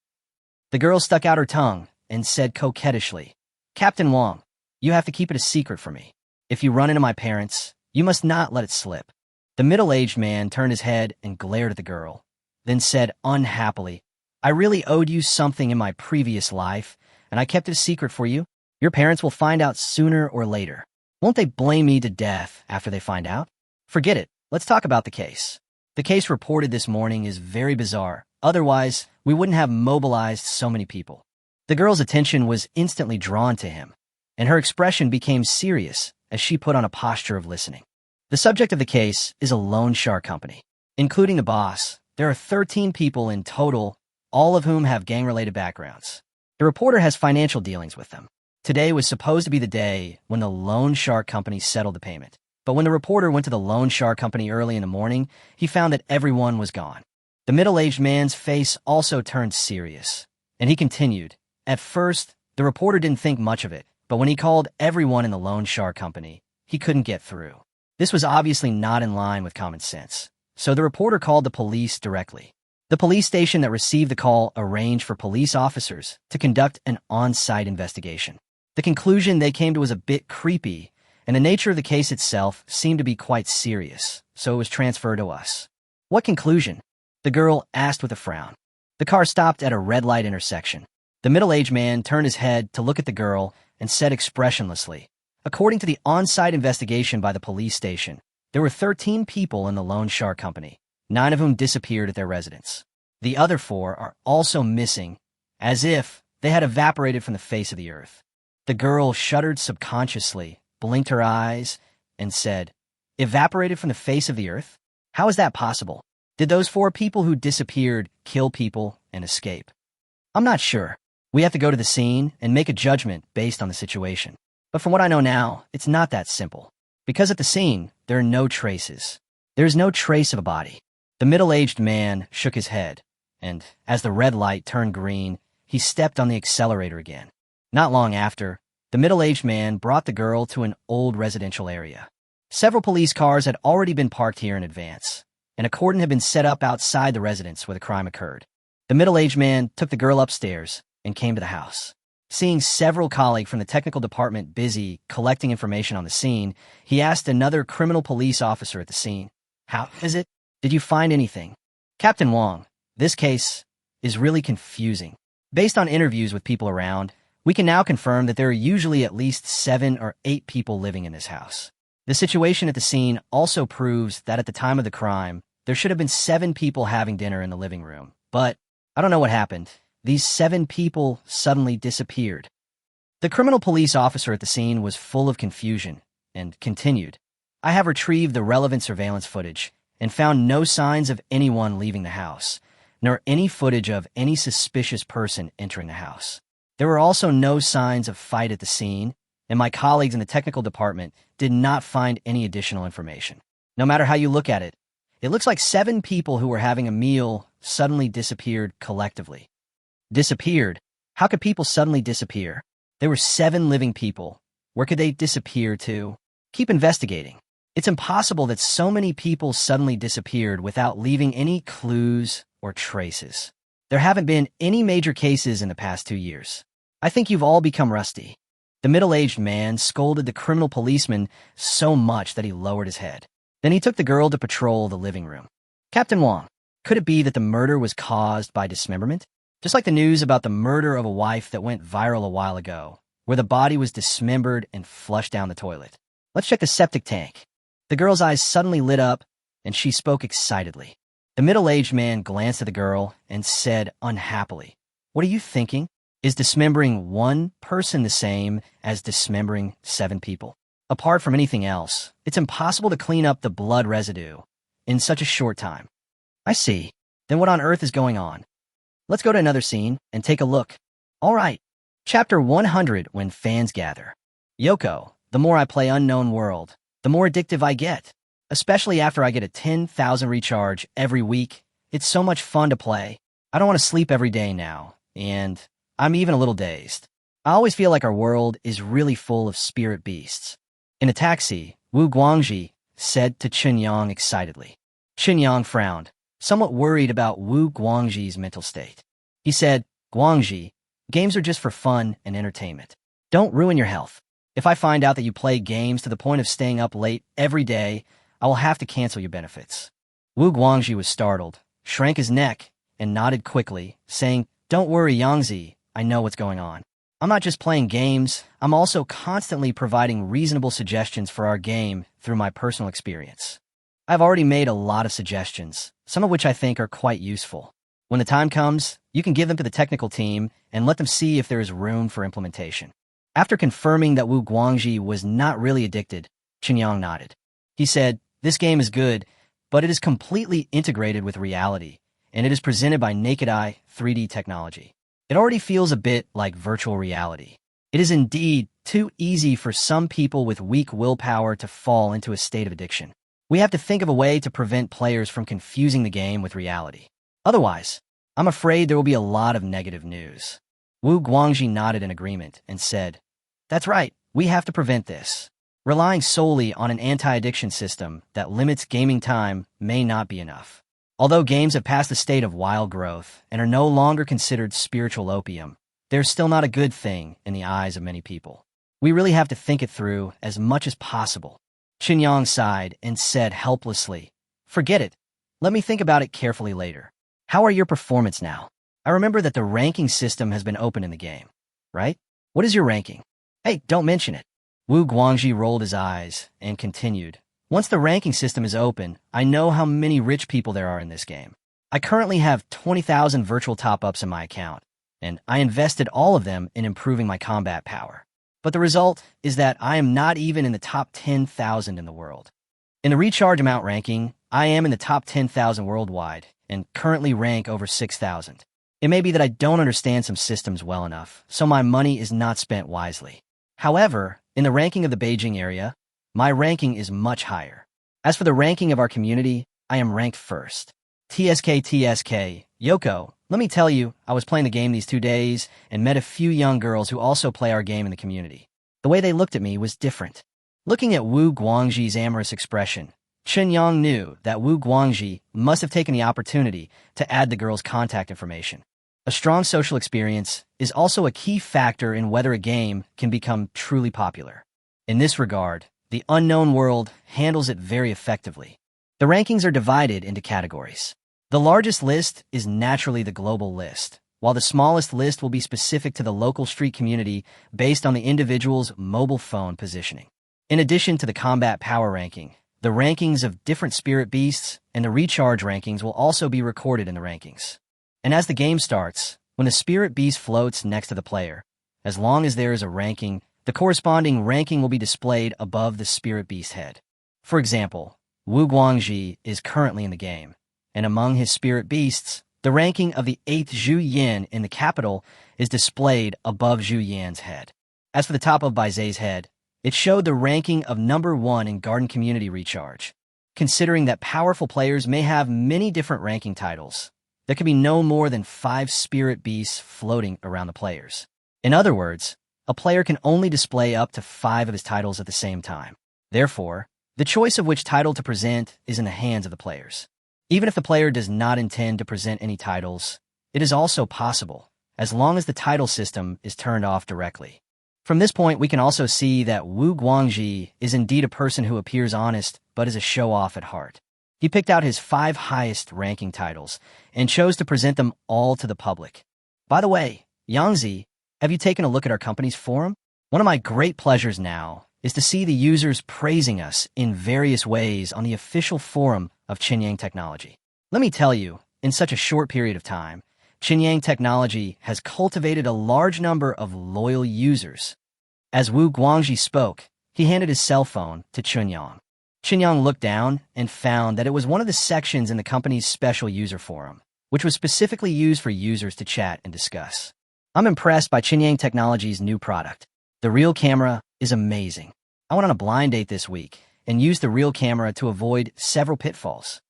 The girl stuck out her tongue and said coquettishly, Captain Wong, you have to keep it a secret for me. If you run into my parents, you must not let it slip. The middle-aged man turned his head and glared at the girl, then said unhappily, I really owed you something in my previous life, and I kept it a secret for you. Your parents will find out sooner or later. Won't they blame me to death after they find out? Forget it. Let's talk about the case. The case reported this morning is very bizarre. Otherwise, we wouldn't have mobilized so many people. The girl's attention was instantly drawn to him, and her expression became serious as she put on a posture of listening. The subject of the case is a loan shark company. Including the boss, there are 13 people in total, all of whom have gang-related backgrounds. The reporter has financial dealings with them. Today was supposed to be the day when the loan shark company settled the payment. But when the reporter went to the loan shark company early in the morning, he found that everyone was gone. The middle-aged man's face also turned serious, and he continued. At first, the reporter didn't think much of it, but when he called everyone in the loan shark company, he couldn't get through. This was obviously not in line with common sense. So the reporter called the police directly. The police station that received the call arranged for police officers to conduct an on-site investigation. The conclusion they came to was a bit creepy, and the nature of the case itself seemed to be quite serious, so it was transferred to us. What conclusion? The girl asked with a frown. The car stopped at a red light intersection. The middle-aged man turned his head to look at the girl and said expressionlessly, according to the on-site investigation by the police station, there were 13 people in the loan shark company, 9 of whom disappeared at their residence. The other 4 are also missing, as if they had evaporated from the face of the earth. The girl shuddered subconsciously, blinked her eyes, and said, evaporated from the face of the earth? How is that possible? Did those 4 people who disappeared kill people and escape? I'm not sure. We have to go to the scene and make a judgment based on the situation. But from what I know now, it's not that simple. Because at the scene, there are no traces. There is no trace of a body. The middle-aged man shook his head, and as the red light turned green, he stepped on the accelerator again. Not long after, The middle-aged man brought the girl to an old residential area. Several police cars had already been parked here in advance, and a cordon had been set up outside the residence where the crime occurred. The middle-aged man took the girl upstairs and came to the house. Seeing several colleagues from the technical department busy collecting information on the scene, he asked another criminal police officer at the scene, "How is it? Did you find anything?" "Captain Wong, this case is really confusing. Based on interviews with people around, we can now confirm that there are usually at least 7 or 8 people living in this house. The situation at the scene also proves that at the time of the crime, there should have been 7 people having dinner in the living room. But I don't know what happened. These 7 people suddenly disappeared." The criminal police officer at the scene was full of confusion and continued, "I have retrieved the relevant surveillance footage and found no signs of anyone leaving the house, nor any footage of any suspicious person entering the house. There were also no signs of fight at the scene, and my colleagues in the technical department did not find any additional information. No matter how you look at it, it looks like 7 people who were having a meal suddenly disappeared collectively." Disappeared? How could people suddenly disappear? There were 7 living people. Where could they disappear to? Keep investigating. It's impossible that so many people suddenly disappeared without leaving any clues or traces. There haven't been any major cases in the past 2 years. I think you've all become rusty. The middle-aged man scolded the criminal policeman so much that he lowered his head. Then he took the girl to patrol the living room. "Captain Wong, could it be that the murder was caused by dismemberment? Just like the news about the murder of a wife that went viral a while ago, where the body was dismembered and flushed down the toilet. Let's check the septic tank." The girl's eyes suddenly lit up, and she spoke excitedly. The middle-aged man glanced at the girl and said unhappily, "What are you thinking? Is dismembering 1 person the same as dismembering 7 people? Apart from anything else, it's impossible to clean up the blood residue in such a short time." "I see. Then what on earth is going on? Let's go to another scene and take a look." "All right." Chapter 100, When Fans Gather. "Yoko, the more I play Unknown World, the more addictive I get. Especially after I get a 10,000 recharge every week. It's so much fun to play. I don't want to sleep every day now, and I'm even a little dazed. I always feel like our world is really full of spirit beasts." In a taxi, Wu Guangji said to Chen Yang excitedly. Chen Yang frowned, somewhat worried about Wu Guangji's mental state. He said, "Guangji, games are just for fun and entertainment. Don't ruin your health. If I find out that you play games to the point of staying up late every day, I will have to cancel your benefits." Wu Guangji was startled, shrank his neck, and nodded quickly, saying, "Don't worry, Yangzi, I know what's going on. I'm not just playing games, I'm also constantly providing reasonable suggestions for our game through my personal experience. I've already made a lot of suggestions, some of which I think are quite useful. When the time comes, you can give them to the technical team and let them see if there is room for implementation." After confirming that Wu Guangji was not really addicted, Chen Yang nodded. He said, "This game is good, but it is completely integrated with reality, and it is presented by naked eye 3D technology. It already feels a bit like virtual reality. It is indeed too easy for some people with weak willpower to fall into a state of addiction. We have to think of a way to prevent players from confusing the game with reality. Otherwise, I'm afraid there will be a lot of negative news." Wu Guangji nodded in agreement and said, "That's right, we have to prevent this. Relying solely on an anti-addiction system that limits gaming time may not be enough. Although games have passed the state of wild growth and are no longer considered spiritual opium, they're still not a good thing in the eyes of many people. We really have to think it through as much as possible." Chen Yang sighed and said helplessly, "Forget it. Let me think about it carefully later. How are your performance now? I remember that the ranking system has been open in the game, right? What is your ranking?" "Hey, don't mention it." Wu Guangji rolled his eyes and continued, "Once the ranking system is open, I know how many rich people there are in this game. I currently have 20,000 virtual top-ups in my account, and I invested all of them in improving my combat power. But the result is that I am not even in the top 10,000 in the world. In the recharge amount ranking, I am in the top 10,000 worldwide and currently rank over 6,000. It may be that I don't understand some systems well enough, so my money is not spent wisely. However, in the ranking of the Beijing area, my ranking is much higher. As for the ranking of our community, I am ranked first. TSK, Yoko, let me tell you, I was playing the game these 2 days and met a few young girls who also play our game in the community. The way they looked at me was different. Looking at Wu Guangxi's amorous expression, Chen Yang knew that Wu Guangxi must have taken the opportunity to add the girl's contact information. A strong social experience is also a key factor in whether a game can become truly popular. In this regard, the unknown world handles it very effectively. The rankings are divided into categories. The largest list is naturally the global list, while the smallest list will be specific to the local street community based on the individual's mobile phone positioning. In addition to the combat power ranking, the rankings of different spirit beasts and the recharge rankings will also be recorded in the rankings. And as the game starts, when the spirit beast floats next to the player, as long as there is a ranking, the corresponding ranking will be displayed above the spirit beast's head. For example, Wu Guangxi is currently in the game, and among his spirit beasts, the ranking of the 8th Zhu Yan in the capital is displayed above Zhu Yan's head. As for the top of Baizei's head, it showed the ranking of number 1 in Garden Community Recharge. Considering that powerful players may have many different ranking titles, there can be no more than 5 spirit beasts floating around the players. In other words, a player can only display up to 5 of his titles at the same time. Therefore, the choice of which title to present is in the hands of the players. Even if the player does not intend to present any titles, it is also possible, as long as the title system is turned off directly. From this point, we can also see that Wu Guangxi is indeed a person who appears honest but is a show-off at heart. He picked out his 5 highest ranking titles and chose to present them all to the public. By the way, Yangzi, have you taken a look at our company's forum? One of my great pleasures now is to see the users praising us in various ways on the official forum of Qinyang Technology. Let me tell you, in such a short period of time, Qinyang Technology has cultivated a large number of loyal users. As Wu Guangxi spoke, he handed his cell phone to Qinyang. Qinyang looked down and found that it was one of the sections in the company's special user forum, which was specifically used for users to chat and discuss. I'm impressed by Qinyang Technology's new product. The real camera is amazing. I went on a blind date this week and used the real camera to avoid several pitfalls.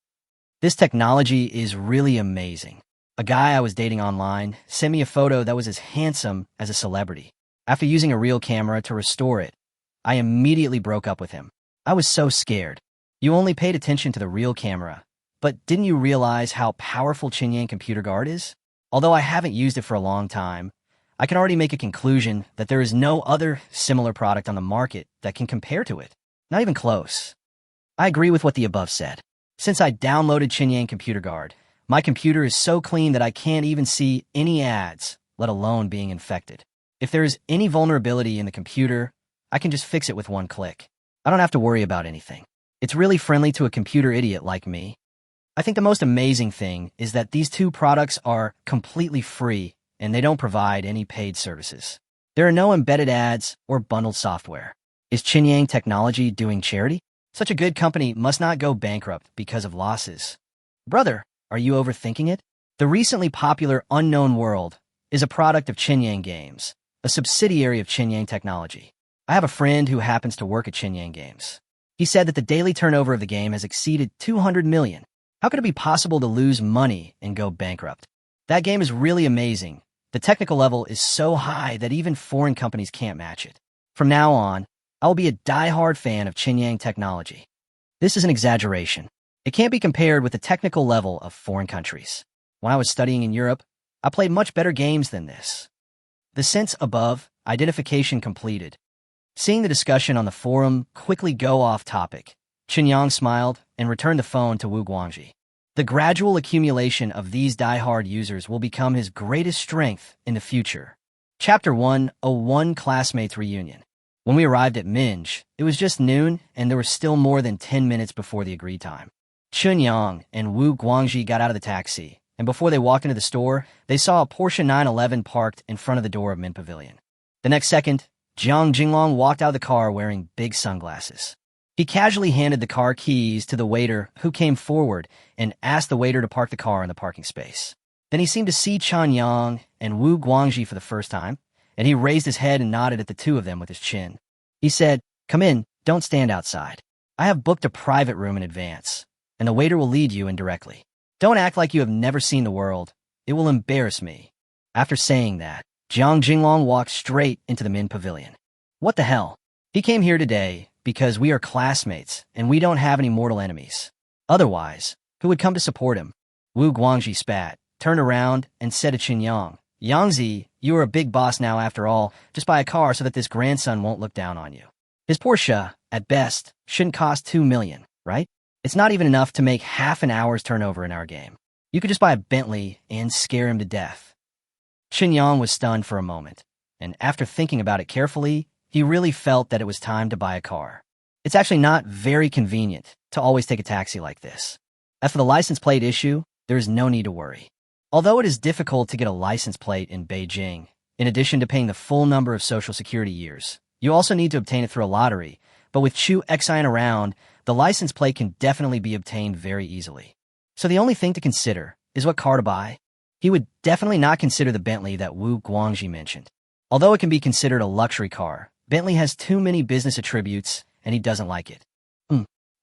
This technology is really amazing. A guy I was dating online sent me a photo that was as handsome as a celebrity. After using a real camera to restore it, I immediately broke up with him. I was so scared. You only paid attention to the real camera, but didn't you realize how powerful Qinyang Computer Guard is? Although I haven't used it for a long time, I can already make a conclusion that there is no other similar product on the market that can compare to it. Not even close. I agree with what the above said. Since I downloaded Qinyang Computer Guard, my computer is so clean that I can't even see any ads, let alone being infected. If there is any vulnerability in the computer, I can just fix it with one click. I don't have to worry about anything. It's really friendly to a computer idiot like me. I think the most amazing thing is that these two products are completely free and they don't provide any paid services. There are no embedded ads or bundled software. Is Qinyang Technology doing charity? Such a good company must not go bankrupt because of losses. Brother, are you overthinking it? The recently popular Unknown World is a product of Qinyang Games, a subsidiary of Qinyang Technology. I have a friend who happens to work at Qinyang Games. He said that the daily turnover of the game has exceeded 200 million. How could it be possible to lose money and go bankrupt? That game is really amazing. The technical level is so high that even foreign companies can't match it. From now on, I will be a die-hard fan of Qinyang Technology. This is an exaggeration. It can't be compared with the technical level of foreign countries. When I was studying in Europe, I played much better games than this. The sense above, identification completed. Seeing the discussion on the forum quickly go off topic, Qinyang smiled and returned the phone to Wu Guangxi. The gradual accumulation of these die-hard users will become his greatest strength in the future. Chapter 101 Classmates Reunion. When we arrived at Minj, it was just noon and there was still more than 10 minutes before the agreed time. Qinyang and Wu Guangxi got out of the taxi, and before they walked into the store, they saw a Porsche 911 parked in front of the door of Min Pavilion. The next second, Jiang Jinglong walked out of the car wearing big sunglasses. He casually handed the car keys to the waiter who came forward and asked the waiter to park the car in the parking space. Then he seemed to see Qinyang and Wu Guangxi for the first time, and he raised his head and nodded at the two of them with his chin. He said, "Come in, don't stand outside. I have booked a private room in advance, and the waiter will lead you in directly. Don't act like you have never seen the world. It will embarrass me." After saying that, Jiang Jinglong walked straight into the Min Pavilion. What the hell? He came here today because we are classmates and we don't have any mortal enemies. Otherwise, who would come to support him? Wu Guangji spat, turned around, and said to Qin Yang, Yangzi, you are a big boss now after all. Just buy a car so that this grandson won't look down on you. His Porsche, at best, shouldn't cost 2 million, right? It's not even enough to make half an hour's turnover in our game. You could just buy a Bentley and scare him to death. Qin Yang was stunned for a moment, and after thinking about it carefully, he really felt that it was time to buy a car. It's actually not very convenient to always take a taxi like this. As for the license plate issue, there is no need to worry. Although it is difficult to get a license plate in Beijing, in addition to paying the full number of Social Security years, you also need to obtain it through a lottery, but with Chu Xian around, the license plate can definitely be obtained very easily. So the only thing to consider is what car to buy. He would definitely not consider the Bentley that Wu Guangji mentioned. Although it can be considered a luxury car, Bentley has too many business attributes, and he doesn't like it.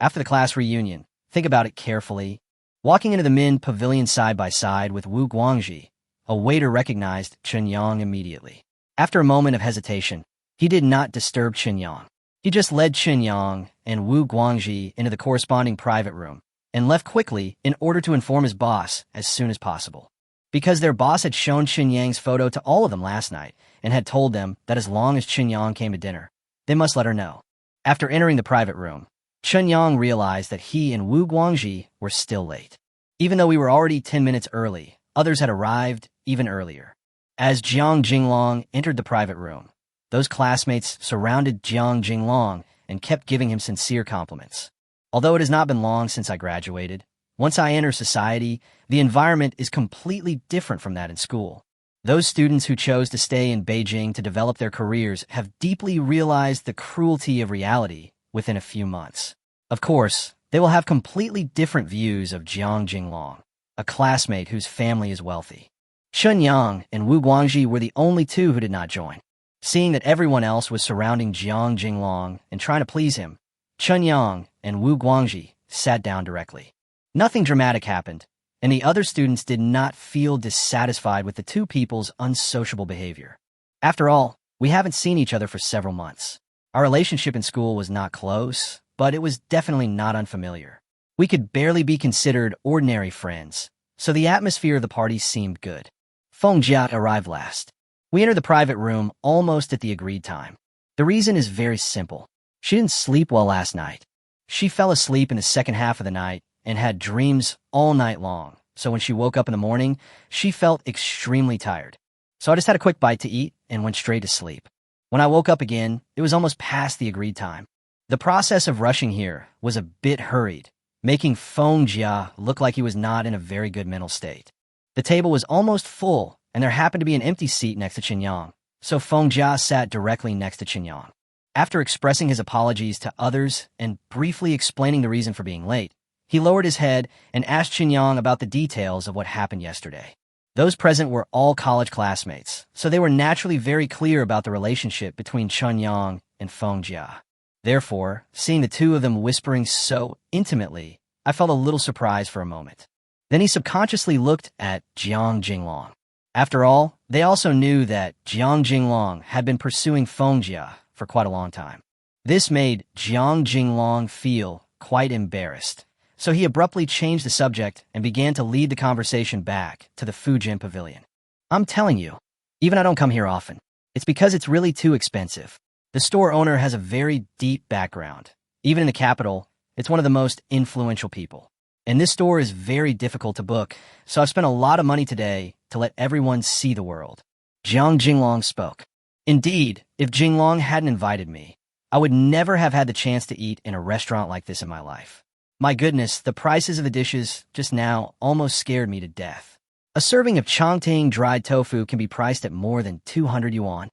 After the class reunion, think about it carefully. Walking into the men pavilion side by side with Wu Guangji, a waiter recognized Qin Yang immediately. After a moment of hesitation, he did not disturb Qin Yang. He just led Qin Yang and Wu Guangji into the corresponding private room and left quickly in order to inform his boss as soon as possible. Because their boss had shown Qin Yang's photo to all of them last night and had told them that as long as Qin Yang came to dinner, they must let her know. After entering the private room, Qin Yang realized that he and Wu Guangji were still late. Even though we were already 10 minutes early, others had arrived even earlier. As Jiang Jinglong entered the private room, those classmates surrounded Jiang Jinglong and kept giving him sincere compliments. Although it has not been long since I graduated, once I enter society, the environment is completely different from that in school. Those students who chose to stay in Beijing to develop their careers have deeply realized the cruelty of reality within a few months. Of course, they will have completely different views of Jiang Jinglong, a classmate whose family is wealthy. Qin Yang and Wu Guangji were the only two who did not join. Seeing that everyone else was surrounding Jiang Jinglong and trying to please him, Qin Yang and Wu Guangji sat down directly. Nothing dramatic happened, and the other students did not feel dissatisfied with the two people's unsociable behavior. After all, we haven't seen each other for several months. Our relationship in school was not close, but it was definitely not unfamiliar. We could barely be considered ordinary friends, so the atmosphere of the party seemed good. Feng Jia arrived last. We entered the private room almost at the agreed time. The reason is very simple. She didn't sleep well last night. She fell asleep in the second half of the night and had dreams all night long, so when she woke up in the morning, she felt extremely tired. So I just had a quick bite to eat and went straight to sleep. When I woke up again, it was almost past the agreed time. The process of rushing here was a bit hurried, making Feng Jia look like he was not in a very good mental state. The table was almost full, and there happened to be an empty seat next to Qin Yang, so Feng Jia sat directly next to Qin Yang. After expressing his apologies to others and briefly explaining the reason for being late, he lowered his head and asked Qin Yang about the details of what happened yesterday. Those present were all college classmates, so they were naturally very clear about the relationship between Qin Yang and Feng Jia. Therefore, seeing the two of them whispering so intimately, I felt a little surprised for a moment. Then he subconsciously looked at Jiang Jinglong. After all, they also knew that Jiang Jinglong had been pursuing Feng Jia for quite a long time. This made Jiang Jinglong feel quite embarrassed, so he abruptly changed the subject and began to lead the conversation back to the Fujin Pavilion. I'm telling you, even I don't come here often. It's because it's really too expensive. The store owner has a very deep background. Even in the capital, it's one of the most influential people. And this store is very difficult to book, so I've spent a lot of money today to let everyone see the world. Jiang Jinglong spoke. Indeed, if Jinglong hadn't invited me, I would never have had the chance to eat in a restaurant like this in my life. My goodness, the prices of the dishes just now almost scared me to death. A serving of Chongting dried tofu can be priced at more than 200 yuan.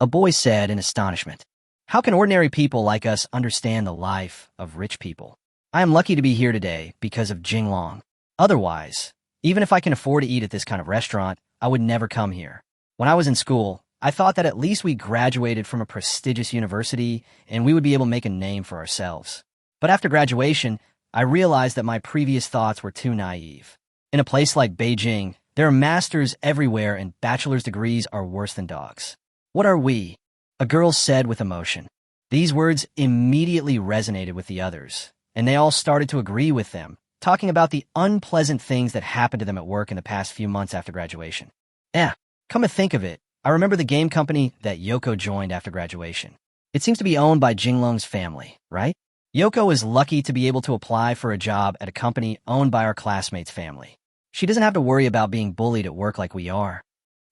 A boy said in astonishment. How can ordinary people like us understand the life of rich people? I am lucky to be here today because of Jinglong. Otherwise, even if I can afford to eat at this kind of restaurant, I would never come here. When I was in school, I thought that at least we graduated from a prestigious university and we would be able to make a name for ourselves. But after graduation, I realized that my previous thoughts were too naive. In a place like Beijing, there are masters everywhere and bachelor's degrees are worse than dogs. What are we? a girl said with emotion. These words immediately resonated with the others, and they all started to agree with them, talking about the unpleasant things that happened to them at work in the past few months after graduation. Come to think of it, I remember the game company that Yoko joined after graduation. It seems to be owned by Jinglong's family, right? Yoko is lucky to be able to apply for a job at a company owned by our classmate's family. She doesn't have to worry about being bullied at work like we are.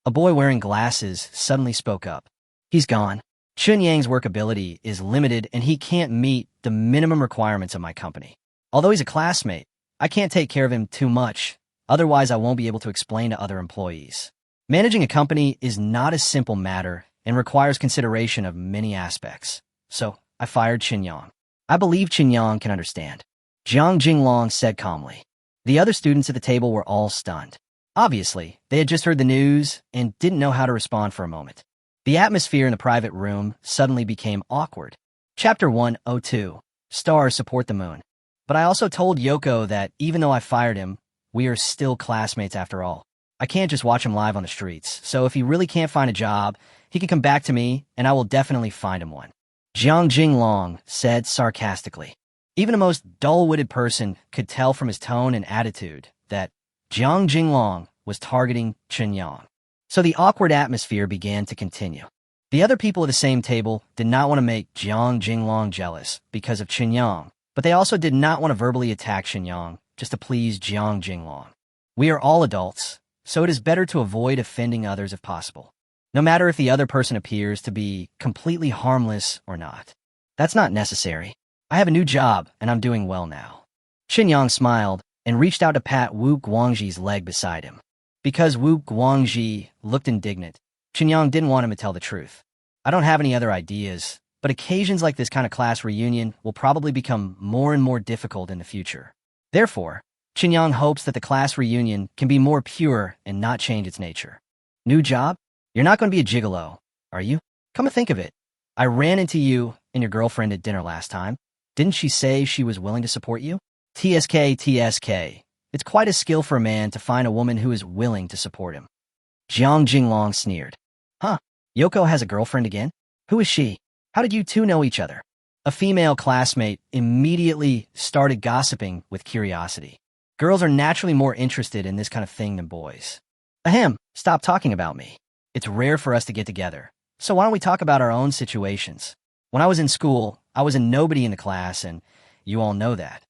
A boy wearing glasses suddenly spoke up. He's gone. Chunyang's work ability is limited and he can't meet the minimum requirements of my company. Although he's a classmate, I can't take care of him too much, otherwise I won't be able to explain to other employees. Managing a company is not a simple matter and requires consideration of many aspects. So, I fired Chunyang. I believe Chunyang can understand. Jiang Jinglong said calmly. The other students at the table were all stunned. Obviously, they had just heard the news and didn't know how to respond for a moment. The atmosphere in the private room suddenly became awkward. Chapter 102. Stars support the moon. But I also told Yoko that even though I fired him, we are still classmates after all. I can't just watch him live on the streets, so if he really can't find a job, he can come back to me and I will definitely find him one. Jiang Jinglong said sarcastically. Even the most dull-witted person could tell from his tone and attitude that Jiang Jinglong was targeting Chunyang. So the awkward atmosphere began to continue. The other people at the same table did not want to make Jiang Jinglong jealous because of Chunyang, but they also did not want to verbally attack Chunyang just to please Jiang Jinglong. We are all adults, so it is better to avoid offending others if possible, no matter if the other person appears to be completely harmless or not. That's not necessary. I have a new job, and I'm doing well now. Chunyang smiled and reached out to pat Wu Guangji's leg beside him. Because Wu Guangji looked indignant, Chunyang didn't want him to tell the truth. I don't have any other ideas, but occasions like this kind of class reunion will probably become more and more difficult in the future. Therefore, Chunyang hopes that the class reunion can be more pure and not change its nature. New job? You're not going to be a gigolo, are you? Come to think of it, I ran into you and your girlfriend at dinner last time. Didn't she say she was willing to support you? TSK. It's quite a skill for a man to find a woman who is willing to support him. Jiang Jinglong sneered. Huh, Yoko has a girlfriend again? Who is she? How did you two know each other? A female classmate immediately started gossiping with curiosity. Girls are naturally more interested in this kind of thing than boys. Ahem, stop talking about me. It's rare for us to get together, so why don't we talk about our own situations? When I was in school, I was a nobody in the class, and you all know that.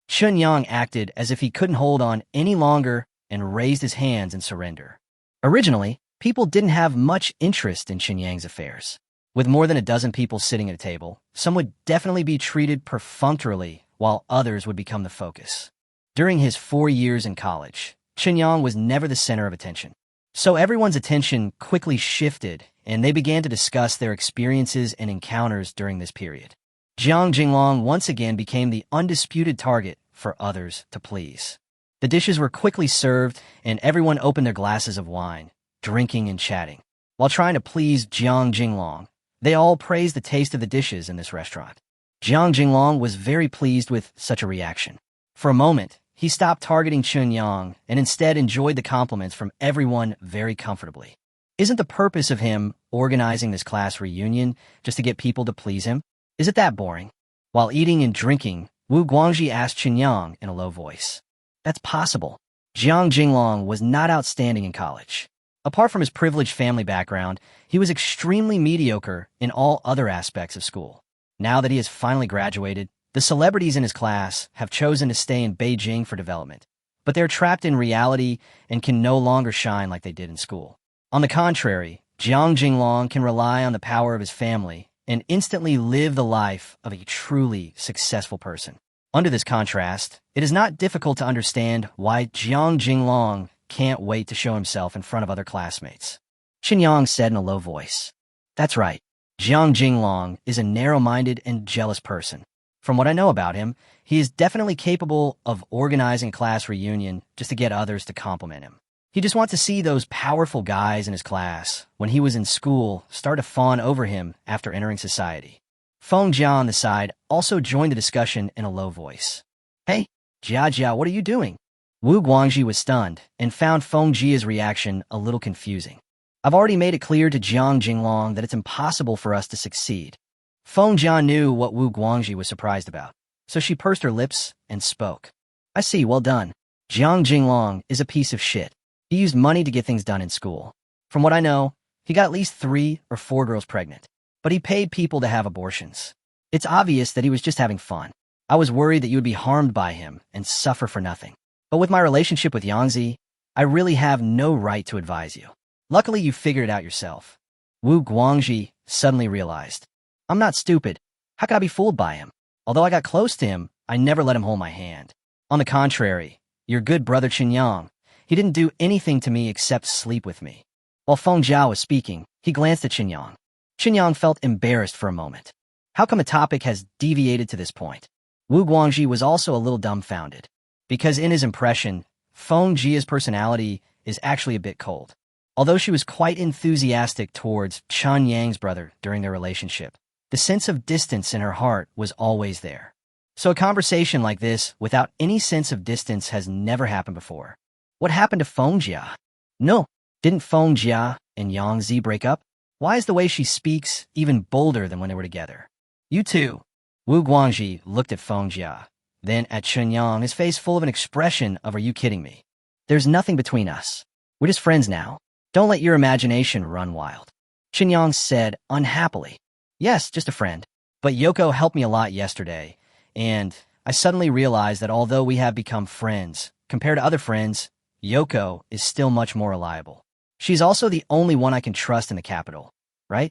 Chunyang acted as if he couldn't hold on any longer and raised his hands in surrender. Originally, people didn't have much interest in Chunyang's affairs. With more than a dozen people sitting at a table, some would definitely be treated perfunctorily, while others would become the focus. During his 4 years in college, Chunyang was never the center of attention. So everyone's attention quickly shifted, and they began to discuss their experiences and encounters during this period. Jiang Jinglong once again became the undisputed target for others to please. The dishes were quickly served, and everyone opened their glasses of wine, drinking and chatting. While trying to please Jiang Jinglong, they all praised the taste of the dishes in this restaurant. Jiang Jinglong was very pleased with such a reaction. For a moment, he stopped targeting Chunyang and instead enjoyed the compliments from everyone very comfortably. Isn't the purpose of him organizing this class reunion just to get people to please him? Is it that boring? While eating and drinking, Wu Guangji asked Chunyang in a low voice. That's possible. Jiang Jinglong was not outstanding in college. Apart from his privileged family background, he was extremely mediocre in all other aspects of school. Now that he has finally graduated, the celebrities in his class have chosen to stay in Beijing for development, but they're trapped in reality and can no longer shine like they did in school. On the contrary, Jiang Jinglong can rely on the power of his family and instantly live the life of a truly successful person. Under this contrast, it is not difficult to understand why Jiang Jinglong can't wait to show himself in front of other classmates. Chunyang said in a low voice. That's right. Jiang Jinglong is a narrow-minded and jealous person. From what I know about him, he is definitely capable of organizing a class reunion just to get others to compliment him. He just wants to see those powerful guys in his class, when he was in school, start to fawn over him after entering society. Feng Jia on the side also joined the discussion in a low voice. Hey, Jia, what are you doing? Wu Guangji was stunned and found Feng Jia's reaction a little confusing. I've already made it clear to Jiang Jinglong that it's impossible for us to succeed. Feng Jia knew what Wu Guangji was surprised about, so she pursed her lips and spoke. I see, well done. Jiang Jinglong is a piece of shit. He used money to get things done in school. From what I know, he got at least 3 or 4 girls pregnant, but he paid people to have abortions. It's obvious that he was just having fun. I was worried that you would be harmed by him and suffer for nothing. But with my relationship with Yangzi, I really have no right to advise you. Luckily, you figured it out yourself. Wu Guangji suddenly realized. I'm not stupid. How could I be fooled by him? Although I got close to him, I never let him hold my hand. On the contrary, your good brother Qinyang, he didn't do anything to me except sleep with me. While Feng Jiao was speaking, he glanced at Qinyang. Qinyang felt embarrassed for a moment. How come a topic has deviated to this point? Wu Guangji was also a little dumbfounded, because in his impression, Feng Jia's personality is actually a bit cold. Although she was quite enthusiastic towards Chen Yang's brother during their relationship, the sense of distance in her heart was always there. So a conversation like this, without any sense of distance, has never happened before. What happened to Feng Jia? No, didn't Feng Jia and Yang Zi break up? Why is the way she speaks even bolder than when they were together? You too. Wu Guangji looked at Feng Jia, then at Chen Yang, his face full of an expression of, are you kidding me? There's nothing between us. We're just friends now. Don't let your imagination run wild. Chen Yang said unhappily. Yes, just a friend. But Yoko helped me a lot yesterday, and I suddenly realized that although we have become friends, compared to other friends, Yoko is still much more reliable. She's also the only one I can trust in the capital, right?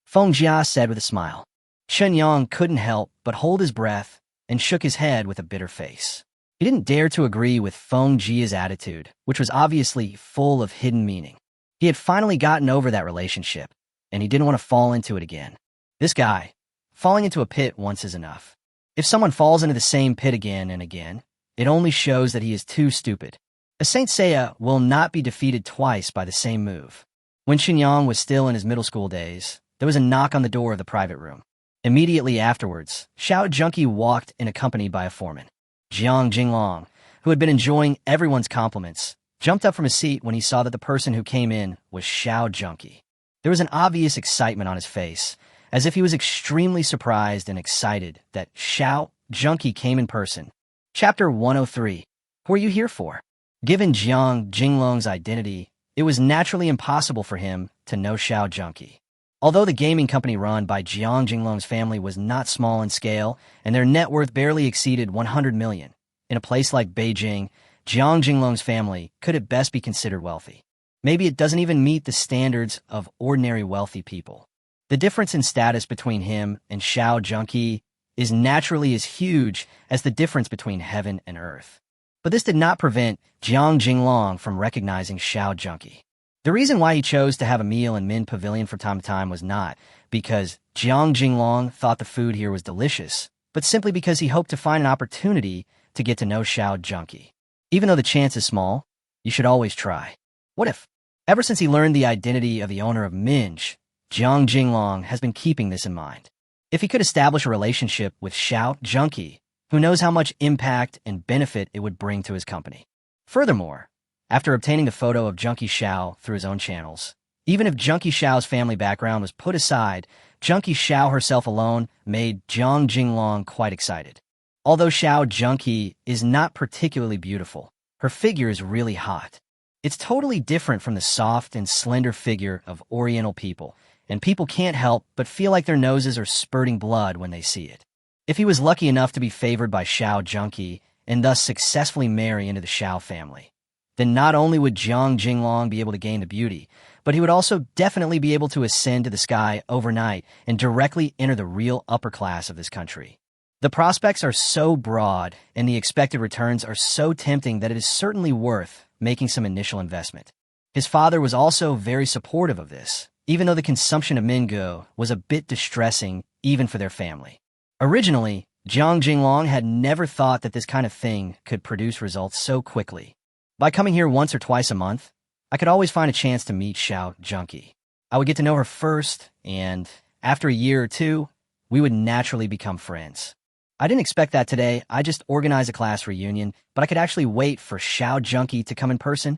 Feng Jia said with a smile. Chen Yang couldn't help but hold his breath and shook his head with a bitter face. He didn't dare to agree with Feng Jia's attitude, which was obviously full of hidden meaning. He had finally gotten over that relationship, and he didn't want to fall into it again. This guy, falling into a pit once is enough. If someone falls into the same pit again and again, it only shows that he is too stupid. A Saint Seiya will not be defeated twice by the same move. When Qinyang was still in his middle school days, there was a knock on the door of the private room. Immediately afterwards, Xiao Junqi walked in accompanied by a foreman. Jiang Jinglong, who had been enjoying everyone's compliments, jumped up from his seat when he saw that the person who came in was Xiao Junqi. There was an obvious excitement on his face, as if he was extremely surprised and excited that Xiao Junqi came in person. Chapter 103. Who are you here for? Given Jiang Jinglong's identity, it was naturally impossible for him to know Xiao Junqi. Although the gaming company run by Jiang Jinglong's family was not small in scale, and their net worth barely exceeded 100 million, in a place like Beijing, Jiang Jinglong's family could at best be considered wealthy. Maybe it doesn't even meet the standards of ordinary wealthy people. The difference in status between him and Xiao Junqi is naturally as huge as the difference between heaven and earth. But this did not prevent Jiang Jinglong from recognizing Xiao Junqi. The reason why he chose to have a meal in Min Pavilion from time to time was not because Jiang Jinglong thought the food here was delicious, but simply because he hoped to find an opportunity to get to know Xiao Junqi. Even though the chance is small, you should always try. What if? Ever since he learned the identity of the owner of Minj, Jiang Jinglong has been keeping this in mind. If he could establish a relationship with Xiao Junqi, who knows how much impact and benefit it would bring to his company. Furthermore, after obtaining the photo of Junqi Xiao through his own channels, even if Junqi Xiao's family background was put aside, Junqi Xiao herself alone made Jiang Jinglong quite excited. Although Xiao Junqi is not particularly beautiful, her figure is really hot. It's totally different from the soft and slender figure of Oriental people, and people can't help but feel like their noses are spurting blood when they see it. If he was lucky enough to be favored by Xiao Junqi and thus successfully marry into the Xiao family, then not only would Jiang Jinglong be able to gain the beauty, but he would also definitely be able to ascend to the sky overnight and directly enter the real upper class of this country. The prospects are so broad and the expected returns are so tempting that it is certainly worth making some initial investment. His father was also very supportive of this, even though the consumption of Manga was a bit distressing even for their family. Originally, Jiang Jinglong had never thought that this kind of thing could produce results so quickly. By coming here once or twice a month, I could always find a chance to meet Xiao Junqi. I would get to know her first, and after a year or two, we would naturally become friends. I didn't expect that today. I just organized a class reunion, but I could actually wait for Xiao Junqi to come in person.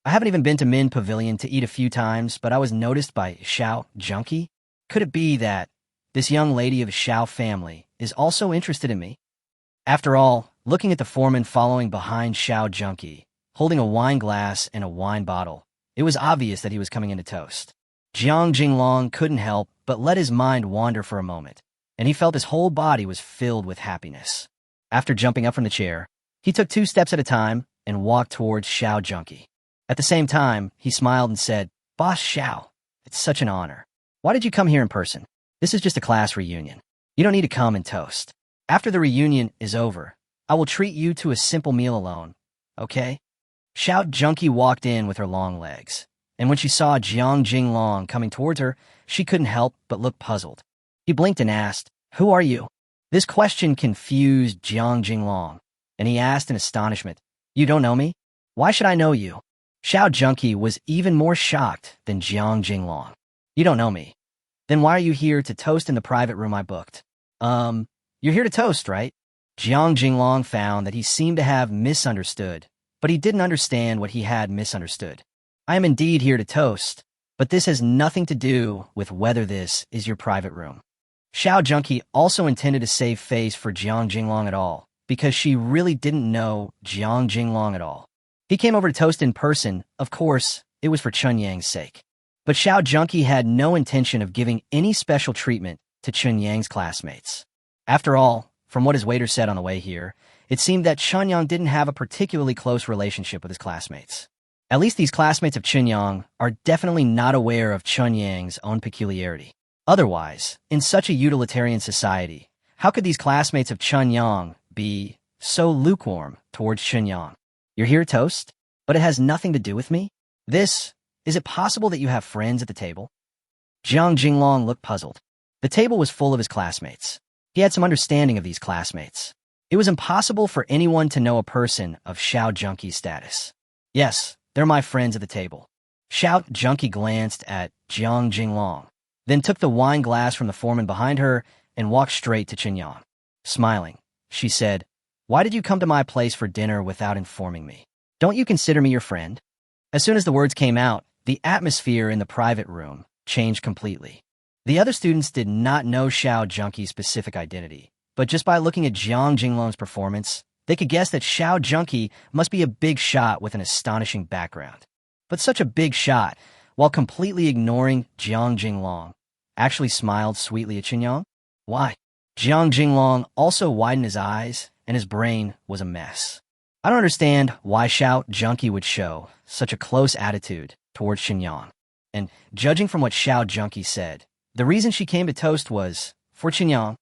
I haven't even been to Min Pavilion to eat a few times, but I was noticed by Xiao Junkie. Could it be that this young lady of Xiao family is also interested in me? After all, looking at the foreman following behind Xiao Junkie, holding a wine glass and a wine bottle, it was obvious that he was coming in to toast. Jiang Jinglong couldn't help but let his mind wander for a moment, and he felt his whole body was filled with happiness. After jumping up from the chair, he took 2 steps at a time and walked towards Xiao Junkie. At the same time, he smiled and said, "Boss Xiao, it's such an honor. Why did you come here in person? This is just a class reunion. You don't need to come and toast. After the reunion is over, I will treat you to a simple meal alone, okay?" Xiao Junkie walked in with her long legs, and when she saw Jiang Jinglong coming towards her, she couldn't help but look puzzled. He blinked and asked, "Who are you?" This question confused Jiang Jinglong, and he asked in astonishment, "You don't know me? Why should I know you?" Xiao Junkie was even more shocked than Jiang Jinglong. "You don't know me? Then why are you here to toast in the private room I booked?" You're here to toast, right?" Jiang Jinglong found that he seemed to have misunderstood, but he didn't understand what he had misunderstood. "I am indeed here to toast, but this has nothing to do with whether this is your private room." Xiao Junkie also intended to save face for Jiang Jinglong at all, because she really didn't know Jiang Jinglong at all. He came over to toast in person. Of course, it was for Chunyang's sake. But Xiao Junkie had no intention of giving any special treatment to Chunyang's classmates. After all, from what his waiter said on the way here, it seemed that Chunyang didn't have a particularly close relationship with his classmates. At least these classmates of Chunyang are definitely not aware of Chunyang's own peculiarity. Otherwise, in such a utilitarian society, how could these classmates of Chunyang be so lukewarm towards Chunyang? "You're here to toast, but it has nothing to do with me? Is it possible that you have friends at the table?" Jiang Jinglong looked puzzled. The table was full of his classmates. He had some understanding of these classmates. It was impossible for anyone to know a person of Xiao Junkie's status. "Yes, they're my friends at the table." Xiao Junkie glanced at Jiang Jinglong, then took the wine glass from the foreman behind her and walked straight to Chunyang. Smiling, she said, "Why did you come to my place for dinner without informing me? Don't you consider me your friend?" As soon as the words came out, the atmosphere in the private room changed completely. The other students did not know Xiao Junkie's specific identity, but just by looking at Jiang Jinglong's performance, they could guess that Xiao Junkie must be a big shot with an astonishing background. But such a big shot, while completely ignoring Jiang Jinglong, actually smiled sweetly at Chunyang? Why? Jiang Jinglong also widened his eyes, and his brain was a mess. I don't understand why Xiao Junkie would show such a close attitude towards Chunyang. And judging from what Xiao Junkie said, the reason she came to toast was for Chunyang.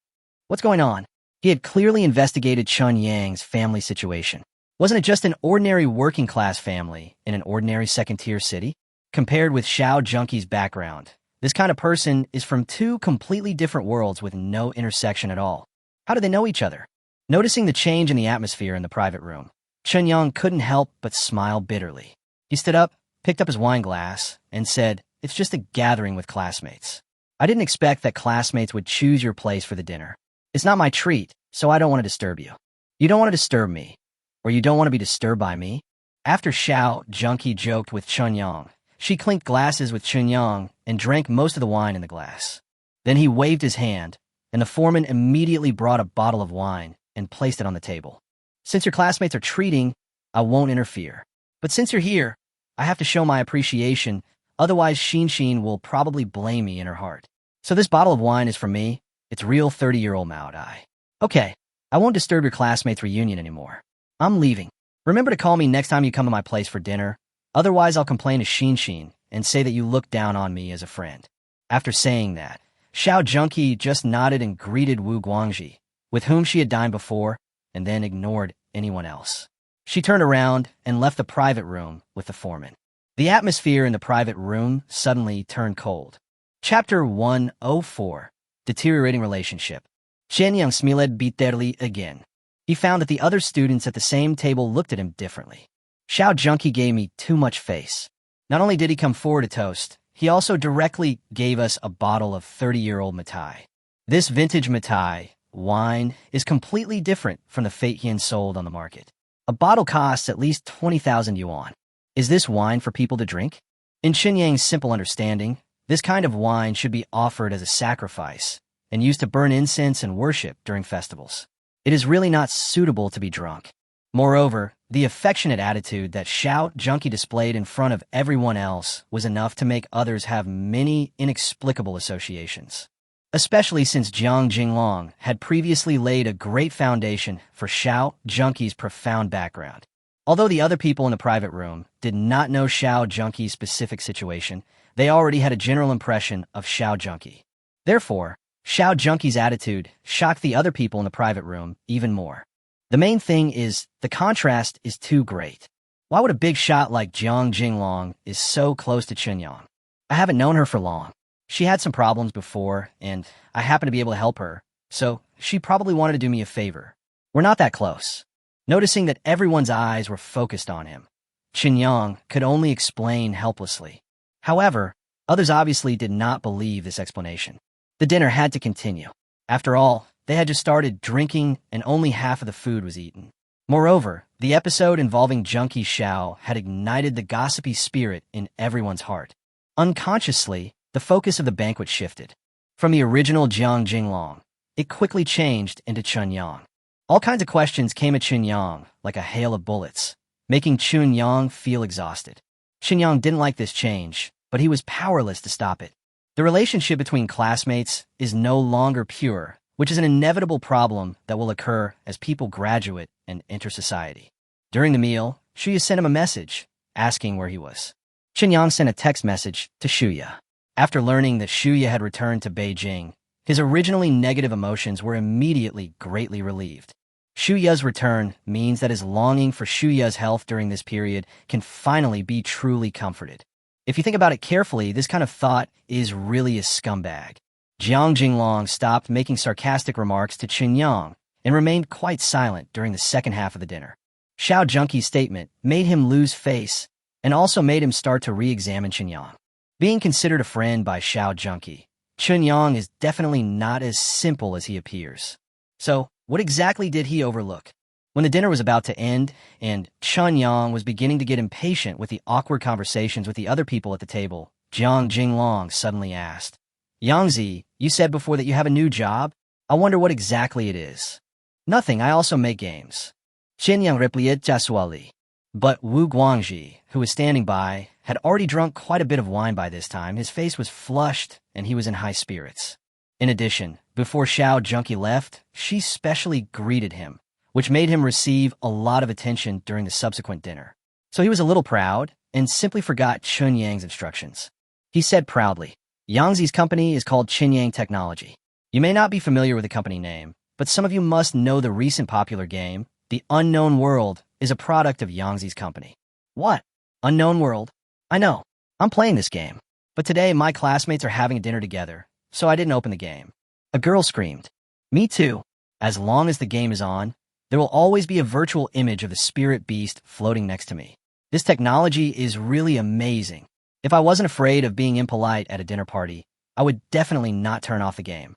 What's going on? He had clearly investigated Chunyang's family situation. Wasn't it just an ordinary working-class family in an ordinary second-tier city? Compared with Xiao Junkie's background, this kind of person is from 2 completely different worlds with no intersection at all. How do they know each other? Noticing the change in the atmosphere in the private room, Chunyang couldn't help but smile bitterly. He stood up, picked up his wine glass, and said, "It's just a gathering with classmates. I didn't expect that classmates would choose your place for the dinner. It's not my treat, so I don't want to disturb you. You don't want to disturb me, or you don't want to be disturbed by me?" After Xiao Junkie joked with Chunyang, she clinked glasses with Chunyang and drank most of the wine in the glass. Then he waved his hand, and the foreman immediately brought a bottle of wine and placed it on the table. "Since your classmates are treating, I won't interfere. But since you're here, I have to show my appreciation, otherwise Xin will probably blame me in her heart. So this bottle of wine is for me. It's real 30-year-old Mao Dai. Okay, I won't disturb your classmates' reunion anymore. I'm leaving. Remember to call me next time you come to my place for dinner. Otherwise, I'll complain to Xin and say that you look down on me as a friend." After saying that, Xiao Junkie just nodded and greeted Wu Guangji, with whom she had dined before, and then ignored anyone else. She turned around and left the private room with the foreman. The atmosphere in the private room suddenly turned cold. Chapter 104, Deteriorating Relationship. Chen Yang smiled bitterly again. He found that the other students at the same table looked at him differently. Xiao Junkie gave me too much face. Not only did he come forward to toast, he also directly gave us a bottle of 30-year-old Matai. This vintage Matai wine is completely different from the Fate Hien sold on the market. A bottle costs at least 20,000 yuan. Is this wine for people to drink? In Qinyang's simple understanding, this kind of wine should be offered as a sacrifice and used to burn incense and worship during festivals. It is really not suitable to be drunk. Moreover, the affectionate attitude that Xiao Junkie displayed in front of everyone else was enough to make others have many inexplicable associations. Especially since Jiang Jinglong had previously laid a great foundation for Xiao Junkie's profound background. Although the other people in the private room did not know Xiao Junkie's specific situation, they already had a general impression of Xiao Junkie. Therefore, Xiao Junkie's attitude shocked the other people in the private room even more. The main thing is, the contrast is too great. Why would a big shot like Jiang Jinglong is so close to Qinyang? I haven't known her for long. She had some problems before, and I happen to be able to help her, so she probably wanted to do me a favor. We're not that close. Noticing that everyone's eyes were focused on him, Qinyang could only explain helplessly. However, others obviously did not believe this explanation. The dinner had to continue. After all, they had just started drinking and only half of the food was eaten. Moreover, the episode involving Junkie Xiao had ignited the gossipy spirit in everyone's heart. Unconsciously, the focus of the banquet shifted. From the original Jiang Jinglong, it quickly changed into Qinyang. All kinds of questions came at Qinyang like a hail of bullets, making Qinyang feel exhausted. Qinyang didn't like this change, but he was powerless to stop it. The relationship between classmates is no longer pure, which is an inevitable problem that will occur as people graduate and enter society. During the meal, Shuya sent him a message, asking where he was. Qinyang sent a text message to Shuya. After learning that Shuya had returned to Beijing, his originally negative emotions were immediately greatly relieved. Shuya's return means that his longing for Shuya's health during this period can finally be truly comforted. If you think about it carefully, this kind of thought is really a scumbag. Jiang Jinglong stopped making sarcastic remarks to Qinyang and remained quite silent during the second half of the dinner. Xiao Junkie's statement made him lose face and also made him start to re-examine Qinyang. Being considered a friend by Xiao Junkie, Qinyang is definitely not as simple as he appears. So, what exactly did he overlook? When the dinner was about to end, and Qinyang was beginning to get impatient with the awkward conversations with the other people at the table, Jiang Jinglong suddenly asked, "Yangzi, you said before that you have a new job? I wonder what exactly it is." "Nothing, I also make games." Qinyang replied casually. But Wu Guangji, who was standing by, had already drunk quite a bit of wine by this time. His face was flushed, and he was in high spirits. In addition, before Xiao Junkie left, she specially greeted him, which made him receive a lot of attention during the subsequent dinner. So he was a little proud, and simply forgot Qinyang's instructions. He said proudly, "Yangzi's company is called Qinyang Technology. You may not be familiar with the company name, but some of you must know the recent popular game, The Unknown World, is a product of Yangzi's company." "What? Unknown World? I know. I'm playing this game. But today my classmates are having a dinner together, so I didn't open the game." A girl screamed, "Me too. As long as the game is on, there will always be a virtual image of the spirit beast floating next to me. This technology is really amazing. If I wasn't afraid of being impolite at a dinner party, I would definitely not turn off the game."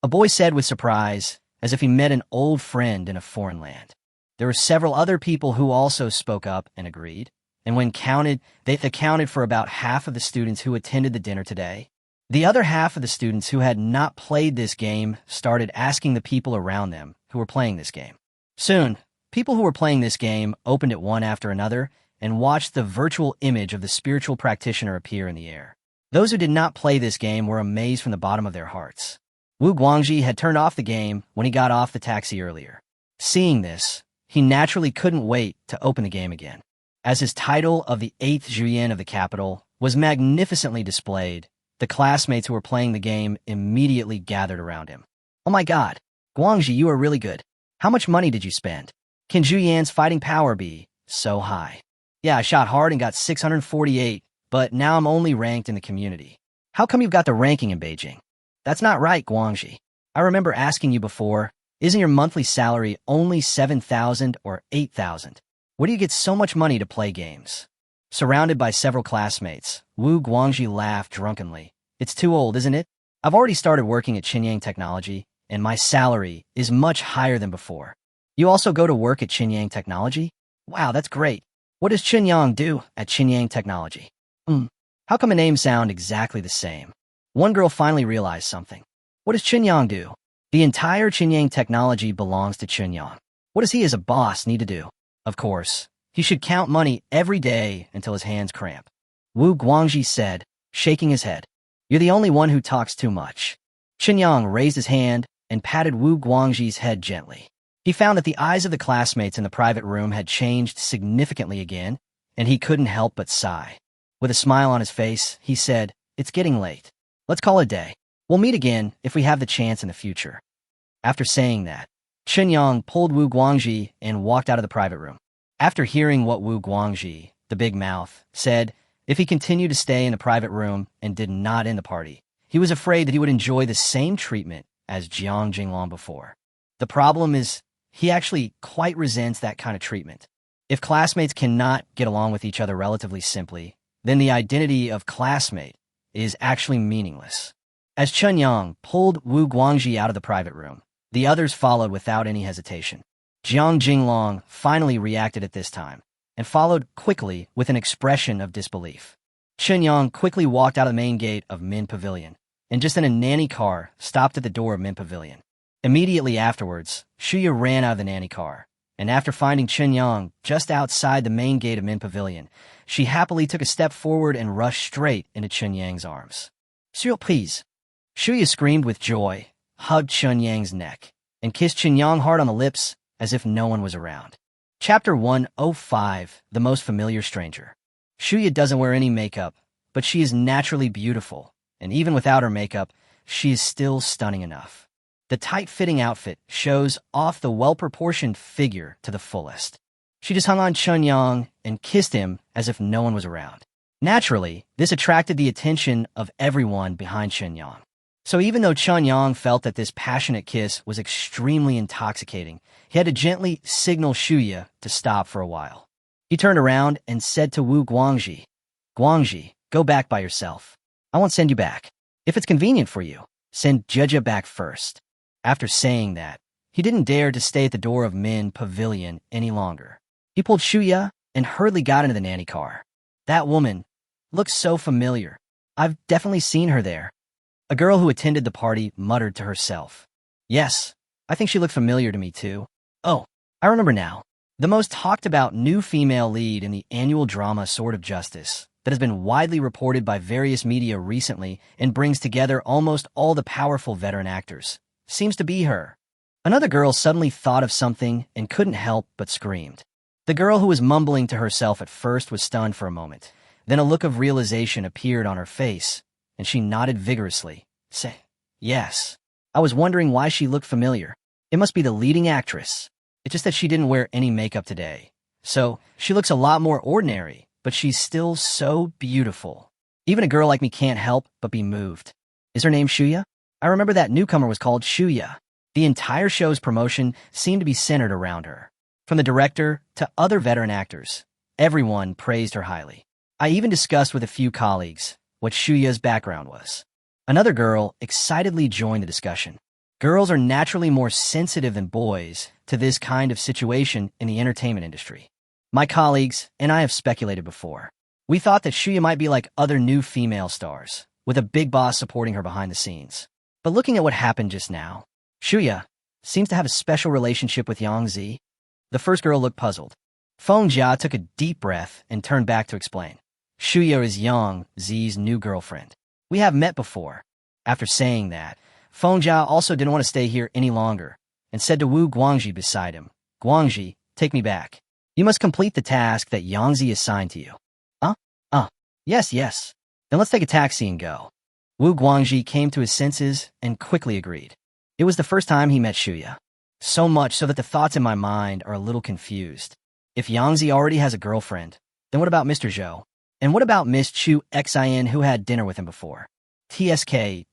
A boy said with surprise, as if he met an old friend in a foreign land. There were several other people who also spoke up and agreed, and when counted, they accounted for about half of the students who attended the dinner today. The other half of the students who had not played this game started asking the people around them who were playing this game. Soon, people who were playing this game opened it one after another and watched the virtual image of the spiritual practitioner appear in the air. Those who did not play this game were amazed from the bottom of their hearts. Wu Guangji had turned off the game when he got off the taxi earlier. Seeing this, he naturally couldn't wait to open the game again. As his title of the 8th Juyin of the capital was magnificently displayed, the classmates who were playing the game immediately gathered around him. "Oh my god, Guangji, you are really good. How much money did you spend? Can Juyan's fighting power be so high?" "Yeah, I shot hard and got 648, but now I'm only ranked in the community." "How come you've got the ranking in Beijing?" "That's not right, Guangji. I remember asking you before, isn't your monthly salary only 7,000 or 8,000? Where do you get so much money to play games?" Surrounded by several classmates, Wu Guangji laughed drunkenly. "It's too old, isn't it? I've already started working at Qinyang Technology, and my salary is much higher than before." "You also go to work at Qinyang Technology? Wow, that's great. What does Chunyang do at Chinyang Technology? How come a name sound exactly the same? One girl finally realized something. What does Chunyang do? The entire Chinyang Technology belongs to Chunyang. What does he as a boss need to do? Of course, he should count money every day until his hands cramp. Wu Guangji said, shaking his head. You're the only one who talks too much. Chunyang raised his hand and patted Wu Guangji's head gently. He found that the eyes of the classmates in the private room had changed significantly again, and he couldn't help but sigh. With a smile on his face, he said, It's getting late. Let's call it a day. We'll meet again if we have the chance in the future. After saying that, Chunyang pulled Wu Guangji and walked out of the private room. After hearing what Wu Guangji, the big mouth, said, if he continued to stay in the private room and did not end the party, he was afraid that he would enjoy the same treatment as Jiang Jinglong before. The problem is, he actually quite resents that kind of treatment. If classmates cannot get along with each other relatively simply, then the identity of classmate is actually meaningless. As Chunyang pulled Wu Guangji out of the private room, the others followed without any hesitation. Jiang Jinglong finally reacted at this time, and followed quickly with an expression of disbelief. Chunyang quickly walked out of the main gate of Min Pavilion, and just in a nanny car stopped at the door of Min Pavilion. Immediately afterwards, Shuya ran out of the nanny car, and after finding Chunyang just outside the main gate of Min Pavilion, she happily took a step forward and rushed straight into Chunyang's arms. Surprise! Shuya screamed with joy, hugged Chunyang's neck, and kissed Chunyang hard on the lips as if no one was around. Chapter 105, The Most Familiar Stranger. Shuya doesn't wear any makeup, but she is naturally beautiful, and even without her makeup, she is still stunning enough. The tight-fitting outfit shows off the well-proportioned figure to the fullest. She just hung on Chunyang and kissed him as if no one was around. Naturally, this attracted the attention of everyone behind Chunyang. So even though Chunyang felt that this passionate kiss was extremely intoxicating, he had to gently signal Shuya to stop for a while. He turned around and said to Wu Guangji, Guangji, go back by yourself. I won't send you back. If it's convenient for you, send Jeja back first. After saying that, he didn't dare to stay at the door of Min Pavilion any longer. He pulled Shuya and hurriedly got into the nanny car. That woman looks so familiar. I've definitely seen her there. A girl who attended the party muttered to herself. Yes, I think she looked familiar to me too. Oh, I remember now. The most talked about new female lead in the annual drama Sword of Justice that has been widely reported by various media recently and brings together almost all the powerful veteran actors. Seems to be her. Another girl suddenly thought of something and couldn't help but screamed. The girl who was mumbling to herself at first was stunned for a moment. Then a look of realization appeared on her face, and she nodded vigorously. Say, yes. I was wondering why she looked familiar. It must be the leading actress. It's just that she didn't wear any makeup today. So, she looks a lot more ordinary, but she's still so beautiful. Even a girl like me can't help but be moved. Is her name Shuya? I remember that newcomer was called Shuya. The entire show's promotion seemed to be centered around her. From the director to other veteran actors, everyone praised her highly. I even discussed with a few colleagues what Shuya's background was. Another girl excitedly joined the discussion. Girls are naturally more sensitive than boys to this kind of situation in the entertainment industry. My colleagues and I have speculated before. We thought that Shuya might be like other new female stars, with a big boss supporting her behind the scenes. But looking at what happened just now, Shuya seems to have a special relationship with Yang Zi. The first girl looked puzzled. Feng Jia took a deep breath and turned back to explain. Shuya is Yang Zi's new girlfriend. We have met before. After saying that, Feng Jia also didn't want to stay here any longer and said to Wu Guangji beside him, Guangji, take me back. You must complete the task that Yang Zi assigned to you. Yes. Then let's take a taxi and go. Wu Guangji came to his senses and quickly agreed. It was the first time he met Shuya. So much so that the thoughts in my mind are a little confused. If Yang Zi already has a girlfriend, then what about Mr. Zhou? And what about Miss Chu Xin who had dinner with him before? TSK.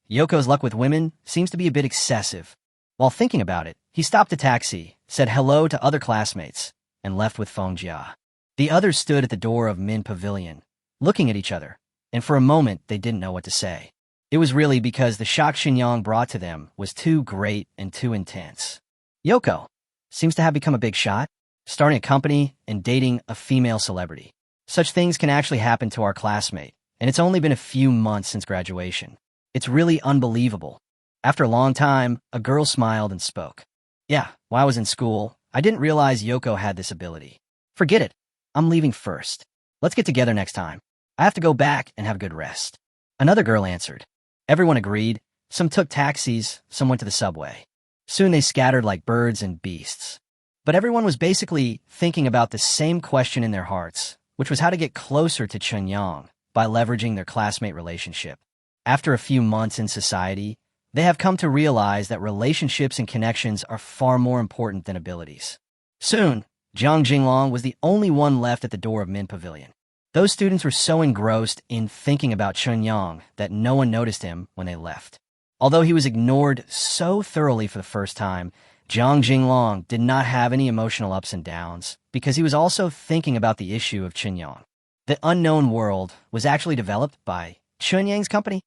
Yoko's luck with women seems to be a bit excessive. While thinking about it, he stopped a taxi, said hello to other classmates, and left with Feng Jia. The others stood at the door of Min Pavilion, looking at each other, and for a moment they didn't know what to say. It was really because the shock Xinyang brought to them was too great and too intense. Yoko seems to have become a big shot. starting a company, and dating a female celebrity. Such things can actually happen to our classmate, and it's only been a few months since graduation. It's really unbelievable. After a long time, a girl smiled and spoke. Yeah, while I was in school, I didn't realize Yoko had this ability. Forget it. I'm leaving first. Let's get together next time. I have to go back and have a good rest. Another girl answered. Everyone agreed. Some took taxis, some went to the subway. Soon they scattered like birds and beasts. But everyone was basically thinking about the same question in their hearts, which was how to get closer to Chunyang by leveraging their classmate relationship. After a few months in society, they have come to realize that relationships and connections are far more important than abilities. Soon, Jiang Jinglong was the only one left at the door of Min Pavilion. Those students were so engrossed in thinking about Chunyang that no one noticed him when they left. Although he was ignored so thoroughly for the first time, Jiang Jinglong did not have any emotional ups and downs because he was also thinking about the issue of Chunyang. The unknown world was actually developed by Chunyang's company.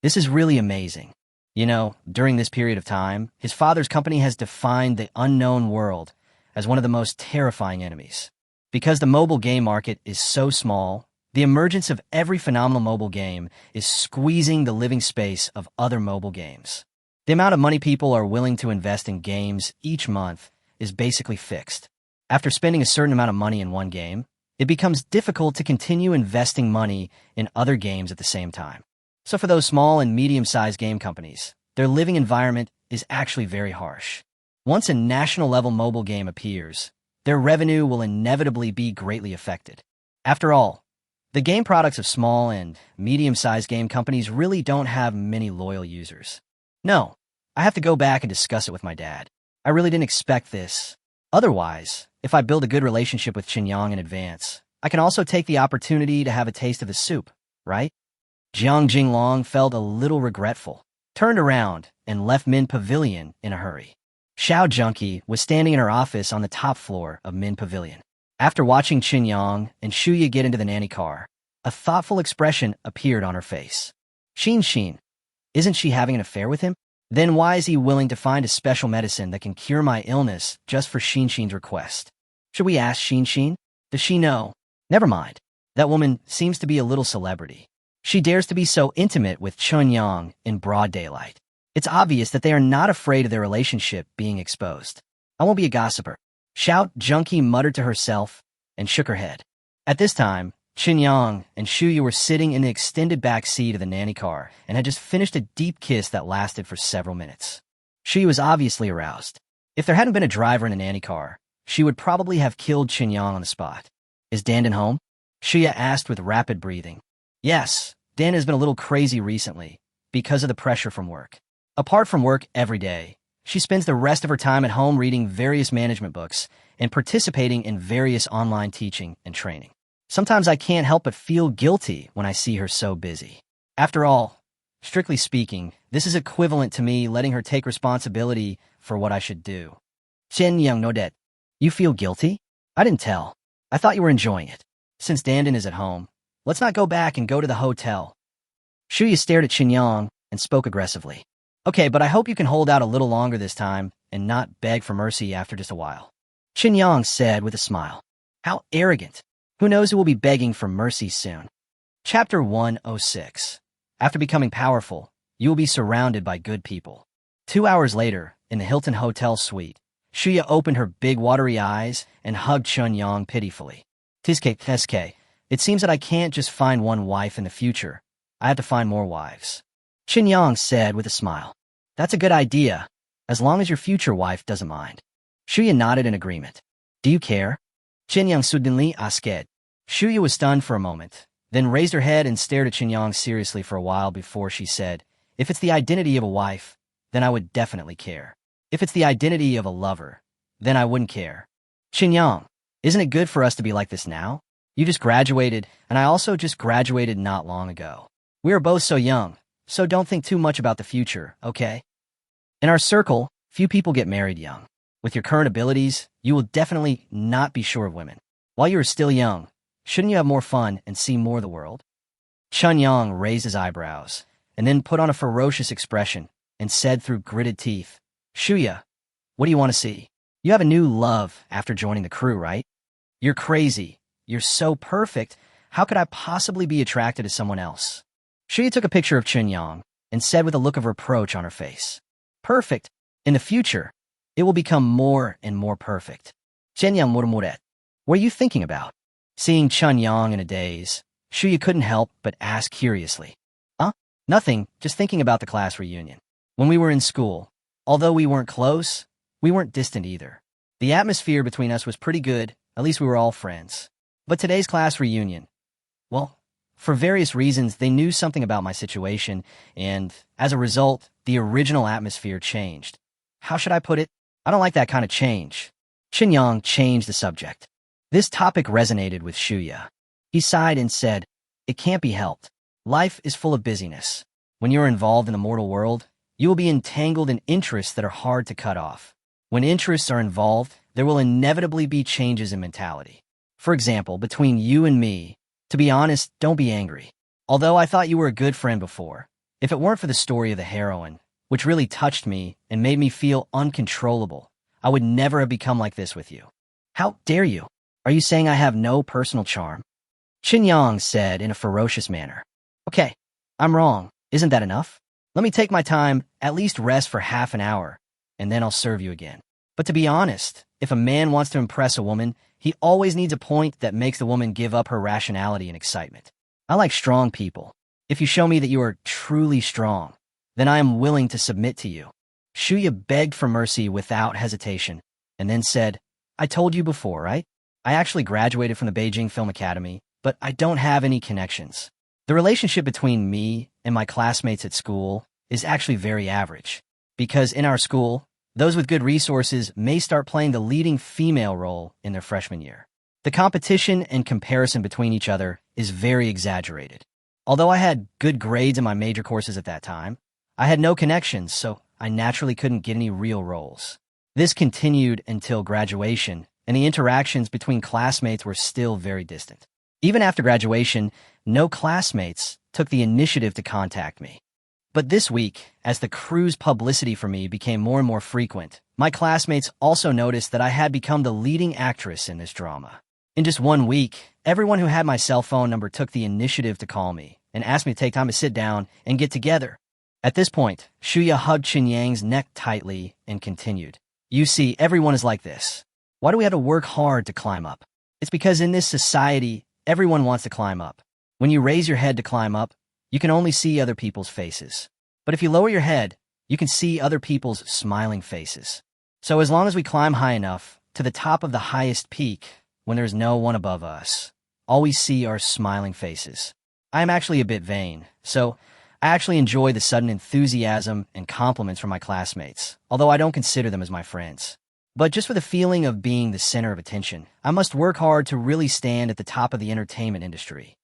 This is really amazing. You know, during this period of time, his father's company has defined the unknown world as one of the most terrifying enemies. Because the mobile game market is so small, the emergence of every phenomenal mobile game is squeezing the living space of other mobile games. The amount of money people are willing to invest in games each month is basically fixed. After spending a certain amount of money in one game, it becomes difficult to continue investing money in other games at the same time. So for those small and medium-sized game companies, their living environment is actually very harsh. Once a national-level mobile game appears, their revenue will inevitably be greatly affected. After all, the game products of small and medium-sized game companies really don't have many loyal users. No, I have to go back and discuss it with my dad. I really didn't expect this. Otherwise, if I build a good relationship with Chunyang in advance, I can also take the opportunity to have a taste of the soup, right? Jiang Jinglong felt a little regretful, turned around, and left Min Pavilion in a hurry. Xiao Junkie was standing in her office on the top floor of Min Pavilion. After watching Chunyang and Shuya get into the nanny car, a thoughtful expression appeared on her face. Xin, isn't she having an affair with him? Then why is he willing to find a special medicine that can cure my illness just for Xin's request? Should we ask Xin? Does she know? Never mind. That woman seems to be a little celebrity. She dares to be so intimate with Chunyang in broad daylight. It's obvious that they are not afraid of their relationship being exposed. I won't be a gossiper. Xiao Junkie muttered to herself and shook her head. At this time, Chunyang and Shuya were sitting in the extended back seat of the nanny car and had just finished a deep kiss that lasted for several minutes. Shuya was obviously aroused. If there hadn't been a driver in the nanny car, she would probably have killed Chunyang on the spot. Is Dandon home? Shuya asked with rapid breathing. Yes, Dan has been a little crazy recently because of the pressure from work. Apart from work every day, she spends the rest of her time at home reading various management books and participating in various online teaching and training. Sometimes I can't help but feel guilty when I see her so busy. After all, strictly speaking, this is equivalent to me letting her take responsibility for what I should do. Chen Young Nodet, you feel guilty? I didn't tell. I thought you were enjoying it. Since Dandon is at home, let's not go back and go to the hotel. Shuya stared at Chunyang and spoke aggressively. Okay, but I hope you can hold out a little longer this time and not beg for mercy after just a while. Chunyang said with a smile. How arrogant. Who knows who will be begging for mercy soon. Chapter 106. After becoming powerful, you will be surrounded by good people. 2 hours later, in the Hilton Hotel suite, Shuya opened her big watery eyes and hugged Chunyang pitifully. Tiske, it seems that I can't just find one wife in the future. I have to find more wives. Chunyang said with a smile. That's a good idea, as long as your future wife doesn't mind. Shuya nodded in agreement. Do you care? Chunyang suddenly asked. Shuya was stunned for a moment, then raised her head and stared at Chunyang seriously for a while before she said, If it's the identity of a wife, then I would definitely care. If it's the identity of a lover, then I wouldn't care. Chunyang, isn't it good for us to be like this now? You just graduated, and I also just graduated not long ago. We are both so young, so don't think too much about the future, okay? In our circle, few people get married young. With your current abilities, you will definitely not be sure of women. While you are still young, shouldn't you have more fun and see more of the world? Chunyang raised his eyebrows, and then put on a ferocious expression, and said through gritted teeth, Shuya, what do you want to see? You have a new love after joining the crew, right? You're crazy. You're so perfect. How could I possibly be attracted to someone else? Shuya took a picture of Chunyang and said with a look of reproach on her face, "Perfect. In the future, it will become more and more perfect." Chunyang murmuret. What are you thinking about? Seeing Chunyang in a daze, Shuya couldn't help but ask curiously. Huh? Nothing, just thinking about the class reunion. When we were in school, although we weren't close, we weren't distant either. The atmosphere between us was pretty good, at least we were all friends. But today's class reunion, well, for various reasons, they knew something about my situation, and as a result, the original atmosphere changed. How should I put it? I don't like that kind of change. Chunyang changed the subject. This topic resonated with Shuya. He sighed and said, "It can't be helped. Life is full of busyness. When you're involved in the mortal world, you will be entangled in interests that are hard to cut off. When interests are involved, there will inevitably be changes in mentality. For example, between you and me, to be honest, don't be angry. Although I thought you were a good friend before, if it weren't for the story of the heroine, which really touched me and made me feel uncontrollable, I would never have become like this with you." "How dare you? Are you saying I have no personal charm?" Chunyang said in a ferocious manner. "Okay, I'm wrong. Isn't that enough? Let me take my time, at least rest for half an hour, and then I'll serve you again. But to be honest, if a man wants to impress a woman, he always needs a point that makes the woman give up her rationality and excitement. I like strong people. If you show me that you are truly strong, then I am willing to submit to you." Shuya begged for mercy without hesitation, and then said, "I told you before, right? I actually graduated from the Beijing Film Academy, but I don't have any connections. The relationship between me and my classmates at school is actually very average, because in our school, those with good resources may start playing the leading female role in their freshman year. The competition and comparison between each other is very exaggerated. Although I had good grades in my major courses at that time, I had no connections, so I naturally couldn't get any real roles. This continued until graduation, and the interactions between classmates were still very distant. Even after graduation, no classmates took the initiative to contact me. But this week, as the crew's publicity for me became more and more frequent, my classmates also noticed that I had become the leading actress in this drama. In just 1 week, everyone who had my cell phone number took the initiative to call me and asked me to take time to sit down and get together. At this point, Shuya hugged Chunyang's neck tightly and continued, "You see, everyone is like this. Why do we have to work hard to climb up? It's because in this society, everyone wants to climb up. When you raise your head to climb up, you can only see other people's faces. But if you lower your head, you can see other people's smiling faces. So as long as we climb high enough, to the top of the highest peak, when there's no one above us, all we see are smiling faces. I am actually a bit vain, so I actually enjoy the sudden enthusiasm and compliments from my classmates, although I don't consider them as my friends. But just for the feeling of being the center of attention, I must work hard to really stand at the top of the entertainment industry."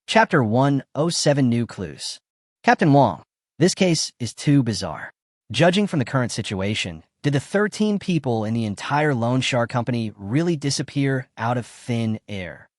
Chapter 107 New Clues. Captain Wong, this case is too bizarre. Judging from the current situation, did the 13 people in the entire loan shark company really disappear out of thin air?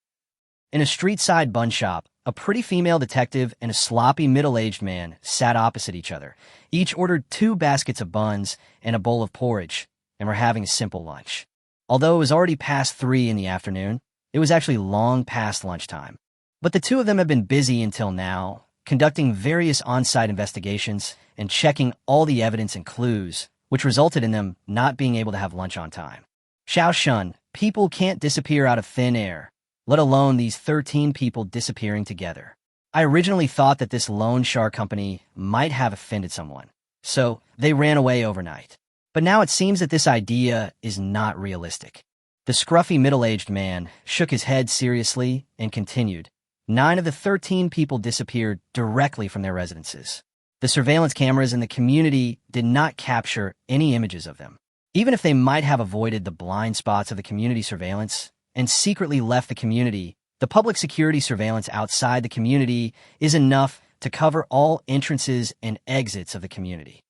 In a street-side bun shop, a pretty female detective and a sloppy middle-aged man sat opposite each other. Each ordered 2 baskets of buns and a bowl of porridge, and were having a simple lunch. Although it was already past 3 in the afternoon, it was actually long past lunchtime. But the two of them have been busy until now, conducting various on-site investigations and checking all the evidence and clues, which resulted in them not being able to have lunch on time. Xiao Shun, people can't disappear out of thin air, let alone these 13 people disappearing together. I originally thought that this loan shark company might have offended someone, so they ran away overnight. But now it seems that this idea is not realistic. The scruffy middle-aged man shook his head seriously and continued, 9 of the 13 people disappeared directly from their residences. The surveillance cameras in the community did not capture any images of them. Even if they might have avoided the blind spots of the community surveillance and secretly left the community, the public security surveillance outside the community is enough to cover all entrances and exits of the community.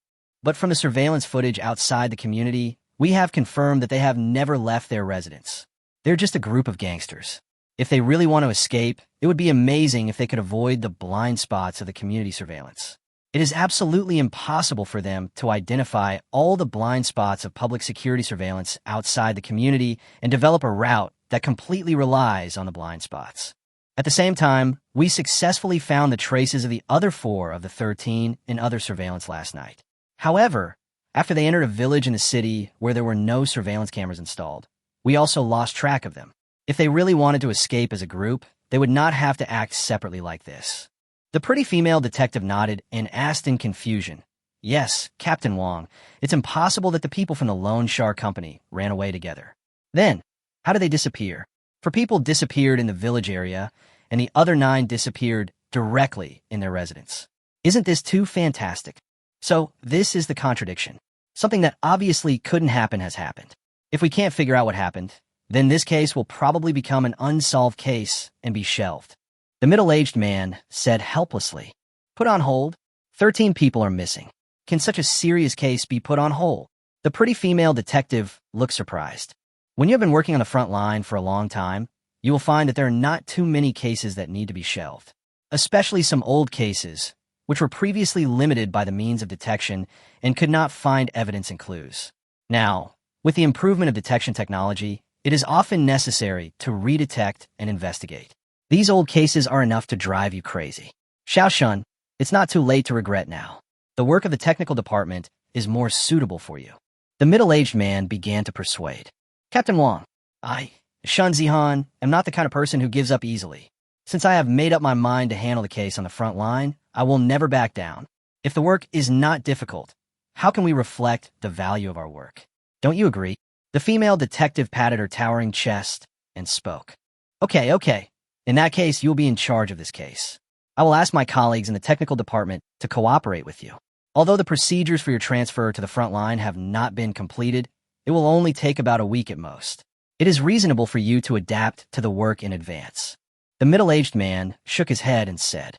But from the surveillance footage outside the community, we have confirmed that they have never left their residence. They're just a group of gangsters. If they really want to escape, it would be amazing if they could avoid the blind spots of the community surveillance. It is absolutely impossible for them to identify all the blind spots of public security surveillance outside the community and develop a route that completely relies on the blind spots. At the same time, we successfully found the traces of the other 4 of the 13 in other surveillance last night. However, after they entered a village in the city where there were no surveillance cameras installed, we also lost track of them. If they really wanted to escape as a group, they would not have to act separately like this. The pretty female detective nodded and asked in confusion, "Yes, Captain Wong, it's impossible that the people from the Loan Shark Company ran away together. Then, how did they disappear? For people disappeared in the village area, and the other 9 disappeared directly in their residence. Isn't this too fantastic? So, this is the contradiction. Something that obviously couldn't happen has happened. If we can't figure out what happened, then this case will probably become an unsolved case and be shelved." The middle-aged man said helplessly, "Put on hold? 13 people are missing. Can such a serious case be put on hold?" The pretty female detective looked surprised. When you have been working on the front line for a long time, you will find that there are not too many cases that need to be shelved, especially some old cases, which were previously limited by the means of detection and could not find evidence and clues. Now, with the improvement of detection technology, it is often necessary to redetect and investigate. These old cases are enough to drive you crazy. Xiaoshun, it's not too late to regret now. The work of the technical department is more suitable for you. The middle-aged man began to persuade. "Captain Wong, I, Shun Zihan, am not the kind of person who gives up easily. Since I have made up my mind to handle the case on the front line, I will never back down. If the work is not difficult, how can we reflect the value of our work? Don't you agree?" The female detective patted her towering chest and spoke. Okay. In that case, you will be in charge of this case. I will ask my colleagues in the technical department to cooperate with you. Although the procedures for your transfer to the front line have not been completed, it will only take about a week at most. It is reasonable for you to adapt to the work in advance." The middle-aged man shook his head and said,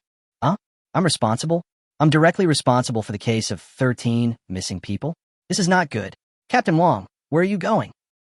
I'm responsible? I'm directly responsible for the case of 13 missing people? This is not good. Captain Wong, where are you going?"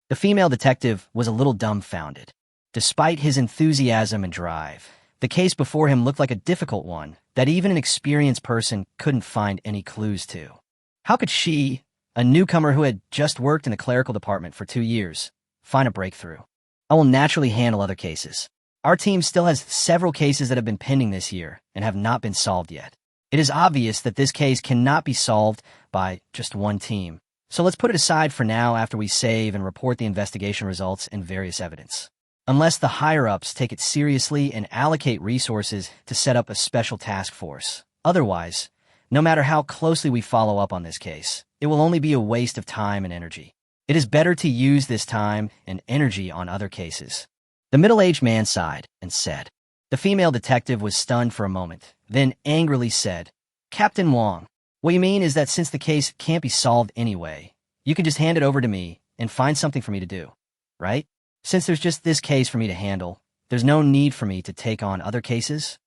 The female detective was a little dumbfounded. Despite his enthusiasm and drive, the case before him looked like a difficult one that even an experienced person couldn't find any clues to. How could she, a newcomer who had just worked in the clerical department for 2 years, find a breakthrough? "I will naturally handle other cases. Our team still has several cases that have been pending this year and have not been solved yet. It is obvious that this case cannot be solved by just one team, so let's put it aside for now after we save and report the investigation results and various evidence. Unless the higher-ups take it seriously and allocate resources to set up a special task force. Otherwise, no matter how closely we follow up on this case, it will only be a waste of time and energy. It is better to use this time and energy on other cases." The middle-aged man sighed and said. The female detective was stunned for a moment, then angrily said, "Captain Wong, what you mean is that since the case can't be solved anyway, you can just hand it over to me and find something for me to do, right? Since there's just this case for me to handle, there's no need for me to take on other cases?"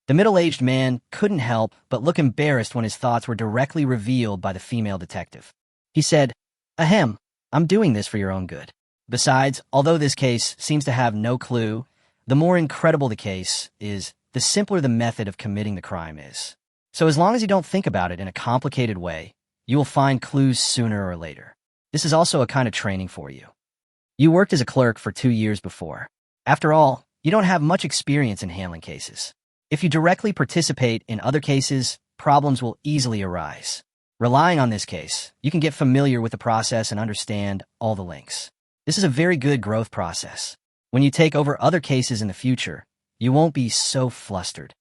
The middle-aged man couldn't help but look embarrassed when his thoughts were directly revealed by the female detective. He said, "Ahem, I'm doing this for your own good. Besides, although this case seems to have no clue, the more incredible the case is, the simpler the method of committing the crime is. So as long as you don't think about it in a complicated way, you will find clues sooner or later. This is also a kind of training for you. You worked as a clerk for 2 years before. After all, you don't have much experience in handling cases. If you directly participate in other cases, problems will easily arise. Relying on this case, you can get familiar with the process and understand all the links. This is a very good growth process. When you take over other cases in the future, you won't be so flustered."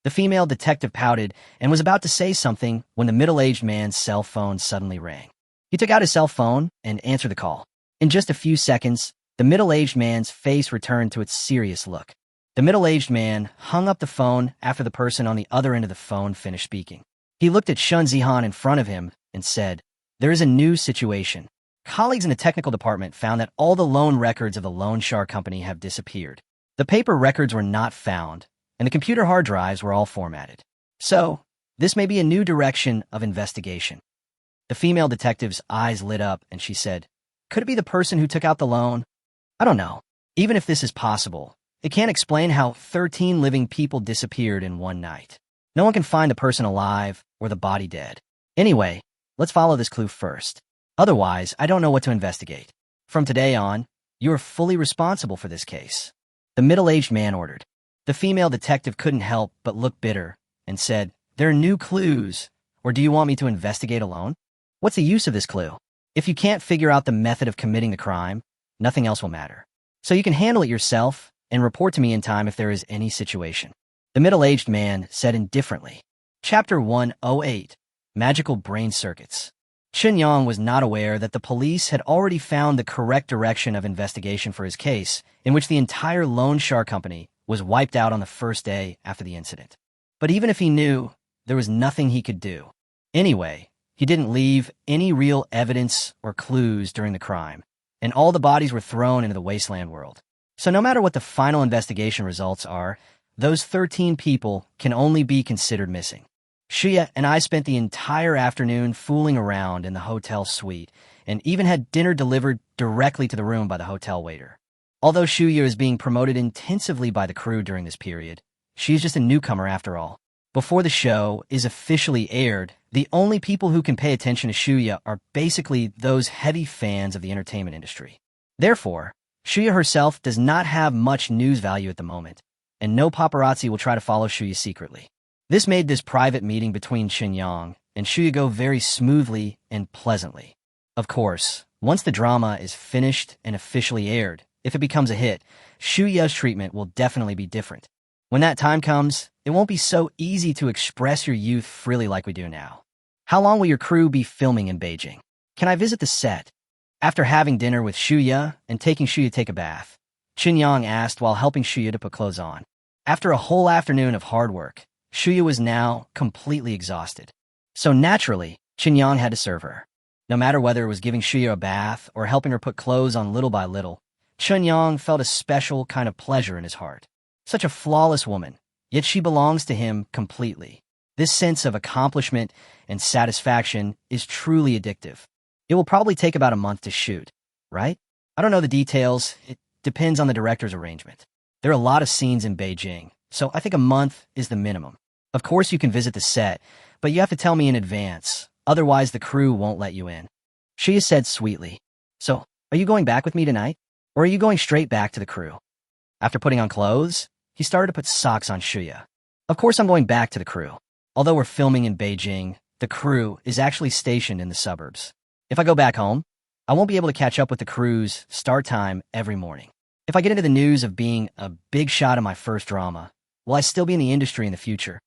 The female detective pouted and was about to say something when the middle-aged man's cell phone suddenly rang. He took out his cell phone and answered the call. In just a few seconds, the middle-aged man's face returned to its serious look. The middle-aged man hung up the phone after the person on the other end of the phone finished speaking. He looked at Shun Zihan in front of him and said, "There is a new situation. Colleagues in the technical department found that all the loan records of the Loan Shark Company have disappeared. The paper records were not found, and the computer hard drives were all formatted. So, this may be a new direction of investigation." The female detective's eyes lit up, and she said, "Could it be the person who took out the loan? I don't know. Even if this is possible, it can't explain how 13 living people disappeared in one night. No one can find the person alive or the body dead. Anyway, let's follow this clue first. Otherwise, I don't know what to investigate. From today on, you are fully responsible for this case. The middle-aged man ordered. The female detective couldn't help but look bitter and said, "There are new clues, or do you want me to investigate alone? What's the use of this clue? If you can't figure out the method of committing the crime, nothing else will matter. So you can handle it yourself and report to me in time if there is any situation." The middle-aged man said indifferently. Chapter 108, Magical Brain Circuits. Chen Yang was not aware that the police had already found the correct direction of investigation for his case, in which the entire loan shark company was wiped out on the first day after the incident. But even if he knew, there was nothing he could do. Anyway, he didn't leave any real evidence or clues during the crime, and all the bodies were thrown into the wasteland world. So no matter what the final investigation results are, those 13 people can only be considered missing. Shuya and I spent the entire afternoon fooling around in the hotel suite and even had dinner delivered directly to the room by the hotel waiter. Although Shuya is being promoted intensively by the crew during this period, she's just a newcomer after all. Before the show is officially aired, the only people who can pay attention to Shuya are basically those heavy fans of the entertainment industry. Therefore, Shuya herself does not have much news value at the moment, and no paparazzi will try to follow Shuya secretly. This made this private meeting between Chen Yang and Shuya go very smoothly and pleasantly. Of course, once the drama is finished and officially aired, if it becomes a hit, Shuya's treatment will definitely be different. When that time comes, it won't be so easy to express your youth freely like we do now. How long will your crew be filming in Beijing? Can I visit the set? After having dinner with Shuya and taking Shuya to take a bath, Chen Yang asked while helping Shuya to put clothes on. After a whole afternoon of hard work, Shuya was now completely exhausted. So naturally, Chen Yang had to serve her. No matter whether it was giving Shuya a bath or helping her put clothes on little by little, Chen Yang felt a special kind of pleasure in his heart. Such a flawless woman, yet she belongs to him completely. This sense of accomplishment and satisfaction is truly addictive. It will probably take about a month to shoot, right? I don't know the details. It depends on the director's arrangement. There are a lot of scenes in Beijing, so I think a month is the minimum. Of course you can visit the set, but you have to tell me in advance, otherwise the crew won't let you in. She said sweetly. So, are you going back with me tonight? Or are you going straight back to the crew? After putting on clothes, he started to put socks on Shuya. Of course I'm going back to the crew. Although we're filming in Beijing, the crew is actually stationed in the suburbs. If I go back home, I won't be able to catch up with the crew's start time every morning. If I get into the news of being a big shot in my first drama, will I still be in the industry in the future?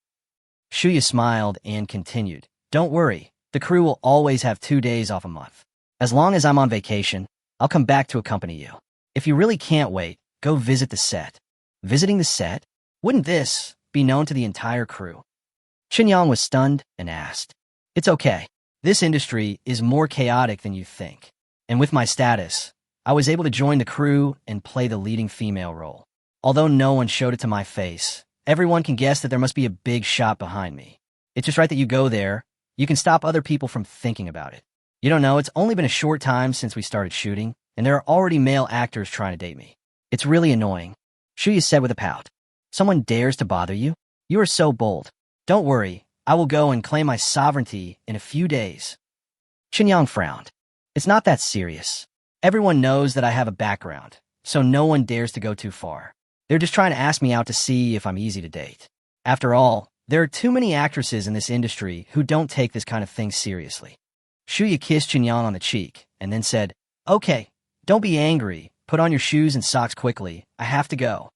Shuya smiled and continued. Don't worry, the crew will always have 2 days off a month. As long as I'm on vacation, I'll come back to accompany you. If you really can't wait, go visit the set. Visiting the set? Wouldn't this be known to the entire crew? Chen Yang was stunned and asked. It's okay. This industry is more chaotic than you think. And with my status, I was able to join the crew and play the leading female role. Although no one showed it to my face, everyone can guess that there must be a big shot behind me. It's just right that you go there. You can stop other people from thinking about it. You don't know, it's only been a short time since we started shooting, and there are already male actors trying to date me. It's really annoying. Shuya said with a pout. Someone dares to bother you? You are so bold. Don't worry, I will go and claim my sovereignty in a few days. Chen Yang frowned. It's not that serious. Everyone knows that I have a background, so no one dares to go too far. They're just trying to ask me out to see if I'm easy to date. After all, there are too many actresses in this industry who don't take this kind of thing seriously. Shuya kissed Chen Yang on the cheek and then said, Okay, don't be angry. Put on your shoes and socks quickly. I have to go.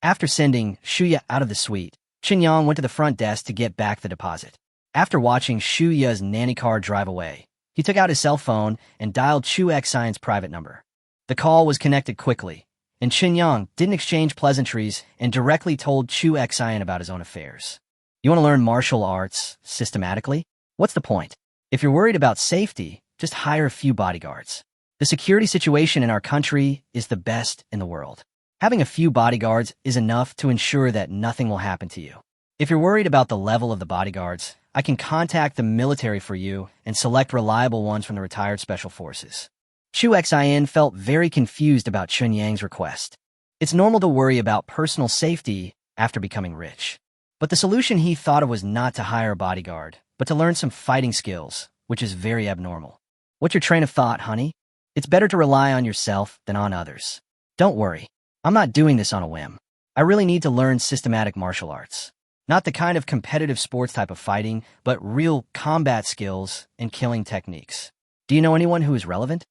After sending Shuya out of the suite, Chen Yang went to the front desk to get back the deposit. After watching Shuya's nanny car drive away, he took out his cell phone and dialed Chu Xian's private number. The call was connected quickly, and Chen Yang didn't exchange pleasantries and directly told Chu Xian about his own affairs. You want to learn martial arts systematically? What's the point? If you're worried about safety, just hire a few bodyguards. The security situation in our country is the best in the world. Having a few bodyguards is enough to ensure that nothing will happen to you. If you're worried about the level of the bodyguards, I can contact the military for you and select reliable ones from the retired special forces. Chu Xian felt very confused about Chen Yang's request. It's normal to worry about personal safety after becoming rich. But the solution he thought of was not to hire a bodyguard, but to learn some fighting skills, which is very abnormal. What's your train of thought, honey? It's better to rely on yourself than on others. Don't worry. I'm not doing this on a whim. I really need to learn systematic martial arts. Not the kind of competitive sports type of fighting, but real combat skills and killing techniques. Do you know anyone who is relevant?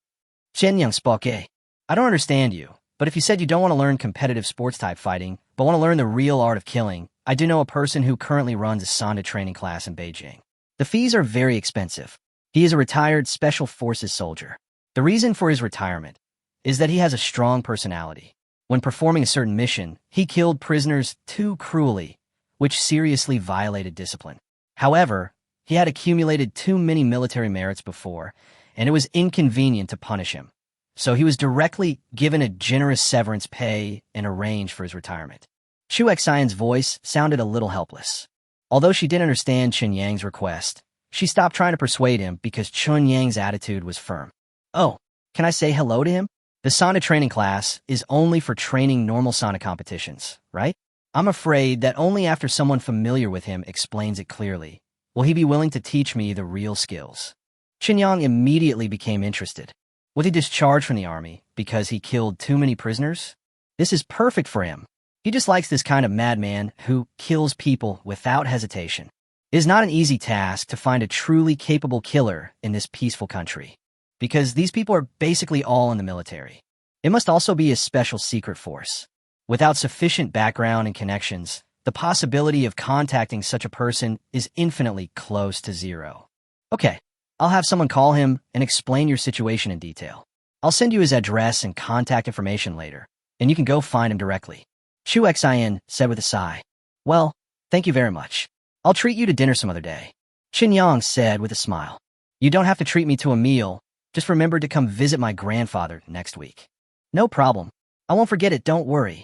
Chen Yang spoke. I don't understand you, but if you said you don't want to learn competitive sports type fighting, but want to learn the real art of killing, I do know a person who currently runs a Sanda training class in Beijing. The fees are very expensive. He is a retired Special Forces soldier. The reason for his retirement is that he has a strong personality. When performing a certain mission, he killed prisoners too cruelly, which seriously violated discipline. However, he had accumulated too many military merits before, and it was inconvenient to punish him. So he was directly given a generous severance pay and arranged for his retirement. Chu Xian's voice sounded a little helpless. Although she didn't understand Chen Yang's request, she stopped trying to persuade him because Chen Yang's attitude was firm. Oh, can I say hello to him? The Sanda training class is only for training normal Sanda competitions, right? I'm afraid that only after someone familiar with him explains it clearly will he be willing to teach me the real skills. Chen Yang immediately became interested. Was he discharged from the army because he killed too many prisoners? This is perfect for him. He just likes this kind of madman who kills people without hesitation. It is not an easy task to find a truly capable killer in this peaceful country, because these people are basically all in the military. It must also be a special secret force. Without sufficient background and connections, the possibility of contacting such a person is infinitely close to zero. Okay, I'll have someone call him and explain your situation in detail. I'll send you his address and contact information later, and you can go find him directly. Chu Xian said with a sigh. Well, thank you very much. I'll treat you to dinner some other day. Chen Yang said with a smile. You don't have to treat me to a meal. Just remember to come visit my grandfather next week. No problem. I won't forget it, don't worry.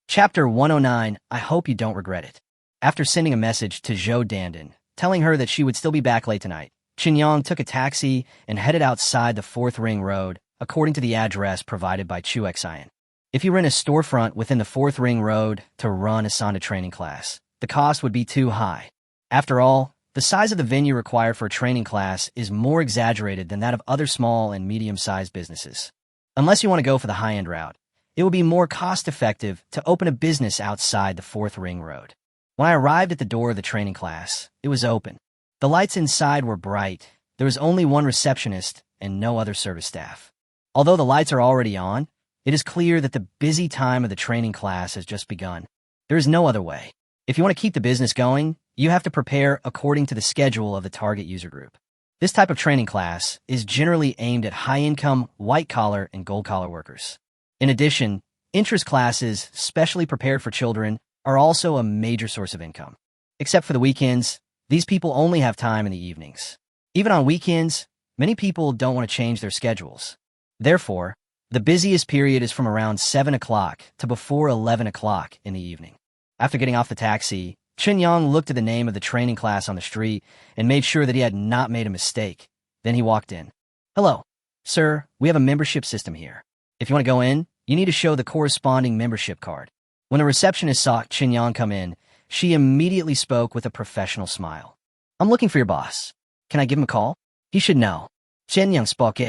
Chapter 109, I hope you don't regret it. After sending a message to Zhou Dandan, telling her that she would still be back late tonight, Chen Yang took a taxi and headed outside the 4th Ring Road, according to the address provided by Chu Xian. If you rent a storefront within the 4th Ring Road to run a Sanda training class, the cost would be too high. After all, the size of the venue required for a training class is more exaggerated than that of other small and medium-sized businesses. Unless you want to go for the high-end route, it would be more cost-effective to open a business outside the 4th Ring Road. When I arrived at the door of the training class, it was open. The lights inside were bright. There was only one receptionist and no other service staff. Although the lights are already on, it is clear that the busy time of the training class has just begun. There is no other way. If you want to keep the business going, you have to prepare according to the schedule of the target user group. This type of training class is generally aimed at high-income, white-collar, and gold-collar workers. In addition, interest classes specially prepared for children are also a major source of income. Except for the weekends, these people only have time in the evenings. Even on weekends, many people don't want to change their schedules. Therefore, the busiest period is from around 7 o'clock to before 11 o'clock in the evening. After getting off the taxi, Chen Yang looked at the name of the training class on the street and made sure that he had not made a mistake. Then he walked in. Hello, sir, we have a membership system here. If you want to go in, you need to show the corresponding membership card. When the receptionist saw Chen Yang come in, she immediately spoke with a professional smile. I'm looking for your boss. Can I give him a call? He should know. Chen Yang spoke.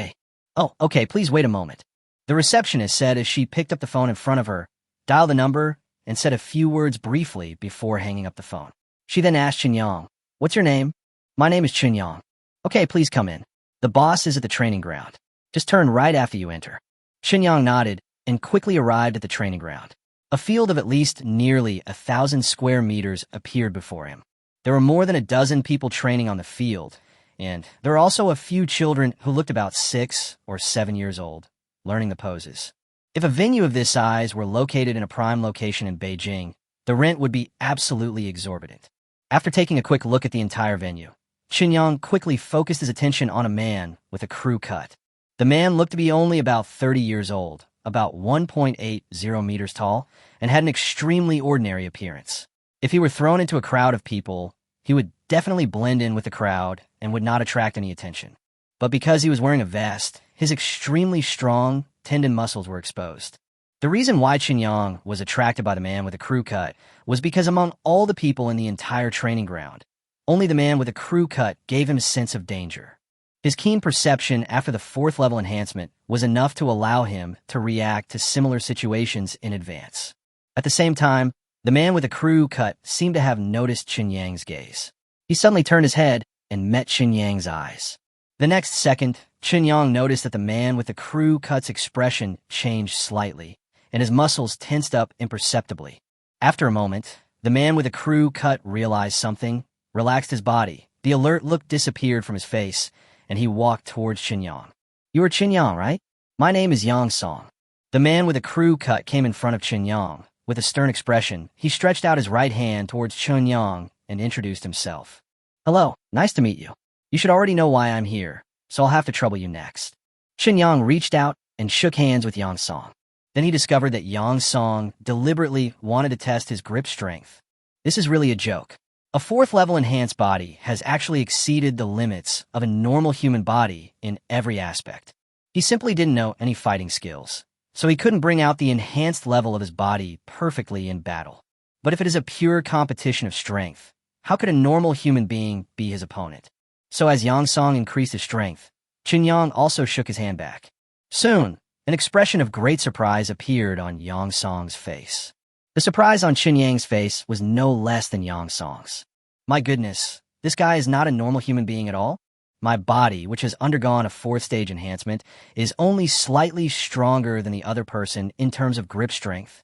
Oh, okay, please wait a moment. The receptionist said as she picked up the phone in front of her, dialed the number, and said a few words briefly before hanging up the phone. She then asked Chen Yang, what's your name? My name is Chen Yang. Okay, please come in. The boss is at the training ground. Just turn right after you enter. Chen Yang nodded and quickly arrived at the training ground. A field of at least nearly 1,000 square meters appeared before him. There were more than a dozen people training on the field, and there were also a few children who looked about 6 or 7 years old, learning the poses. If a venue of this size were located in a prime location in Beijing, the rent would be absolutely exorbitant. After taking a quick look at the entire venue, Chen Yang quickly focused his attention on a man with a crew cut. The man looked to be only about 30 years old, about 1.80 meters tall, and had an extremely ordinary appearance. If he were thrown into a crowd of people, he would definitely blend in with the crowd and would not attract any attention. But because he was wearing a vest, his extremely strong, tendon muscles were exposed. The reason why Yang was attracted by the man with a crew cut was because among all the people in the entire training ground, only the man with a crew cut gave him a sense of danger. His keen perception after the 4th level enhancement was enough to allow him to react to similar situations in advance. At the same time, the man with a crew cut seemed to have noticed Yang's gaze. He suddenly turned his head and met Yang's eyes. The next second, Yang noticed that the man with the crew cut's expression changed slightly, and his muscles tensed up imperceptibly. After a moment, the man with a crew cut realized something, relaxed his body. The alert look disappeared from his face, and he walked towards Yang. "You are Yang, right? My name is Yang Song." The man with a crew cut came in front of Yang. With a stern expression, he stretched out his right hand towards Yang and introduced himself. "Hello, nice to meet you. You should already know why I'm here, so I'll have to trouble you next." Yang reached out and shook hands with Yang Song. Then he discovered that Yang Song deliberately wanted to test his grip strength. This is really a joke. A 4th level enhanced body has actually exceeded the limits of a normal human body in every aspect. He simply didn't know any fighting skills, so he couldn't bring out the enhanced level of his body perfectly in battle. But if it is a pure competition of strength, how could a normal human being be his opponent? So as Yang Song increased his strength, Yang also shook his hand back. Soon, an expression of great surprise appeared on Yang Song's face. The surprise on Yang's face was no less than Yang Song's. "My goodness, this guy is not a normal human being at all? My body, which has undergone a 4th stage enhancement, is only slightly stronger than the other person in terms of grip strength."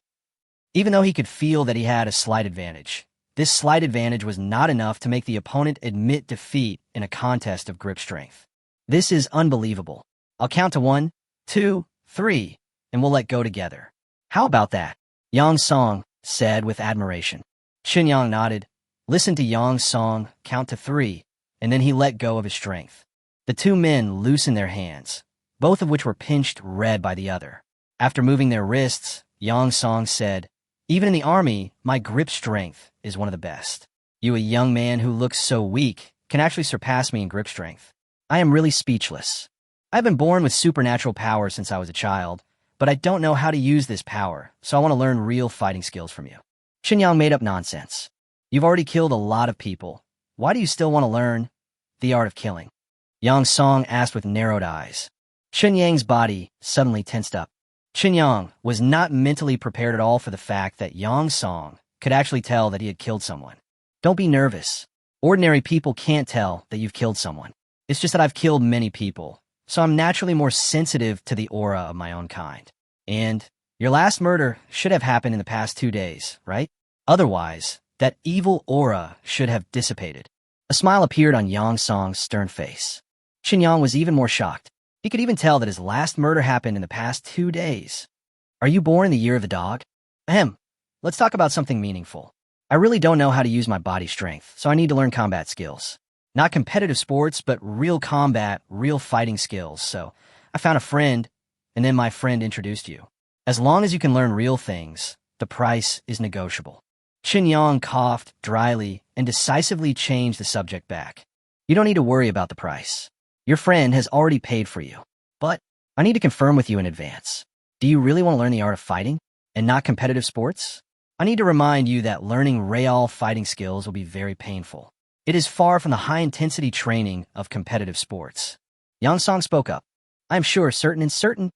Even though he could feel that he had a slight advantage, this slight advantage was not enough to make the opponent admit defeat in a contest of grip strength. "This is unbelievable. I'll count to 1, 2, 3, and we'll let go together. How about that?" Yang Song said with admiration. Yang nodded, listened to Yang Song count to 3, and then he let go of his strength. The two men loosened their hands, both of which were pinched red by the other. After moving their wrists, Yang Song said, "Even in the army, my grip strength is one of the best. You, a young man who looks so weak, can actually surpass me in grip strength. I am really speechless. I've been born with supernatural power since I was a child, but I don't know how to use this power, so I want to learn real fighting skills from you." Yang made up nonsense. "You've already killed a lot of people. Why do you still want to learn the art of killing?" Yang Song asked with narrowed eyes. Yang's body suddenly tensed up. Yang was not mentally prepared at all for the fact that Yang Song could actually tell that he had killed someone. "Don't be nervous. Ordinary people can't tell that you've killed someone. It's just that I've killed many people, so I'm naturally more sensitive to the aura of my own kind. And your last murder should have happened in the past 2 days, right? Otherwise, that evil aura should have dissipated." A smile appeared on Yang Song's stern face. Yang was even more shocked. He could even tell that his last murder happened in the past 2 days. "Are you born in the year of the dog?" "Ahem. Let's talk about something meaningful. I really don't know how to use my body strength, so I need to learn combat skills. Not competitive sports, but real combat, real fighting skills, so I found a friend, and then my friend introduced you. As long as you can learn real things, the price is negotiable." Yang coughed dryly and decisively changed the subject back. "You don't need to worry about the price. Your friend has already paid for you. But I need to confirm with you in advance. Do you really want to learn the art of fighting, and not competitive sports? I need to remind you that learning real fighting skills will be very painful. It is far from the high-intensity training of competitive sports." Yang Song spoke up. "I'm sure certain.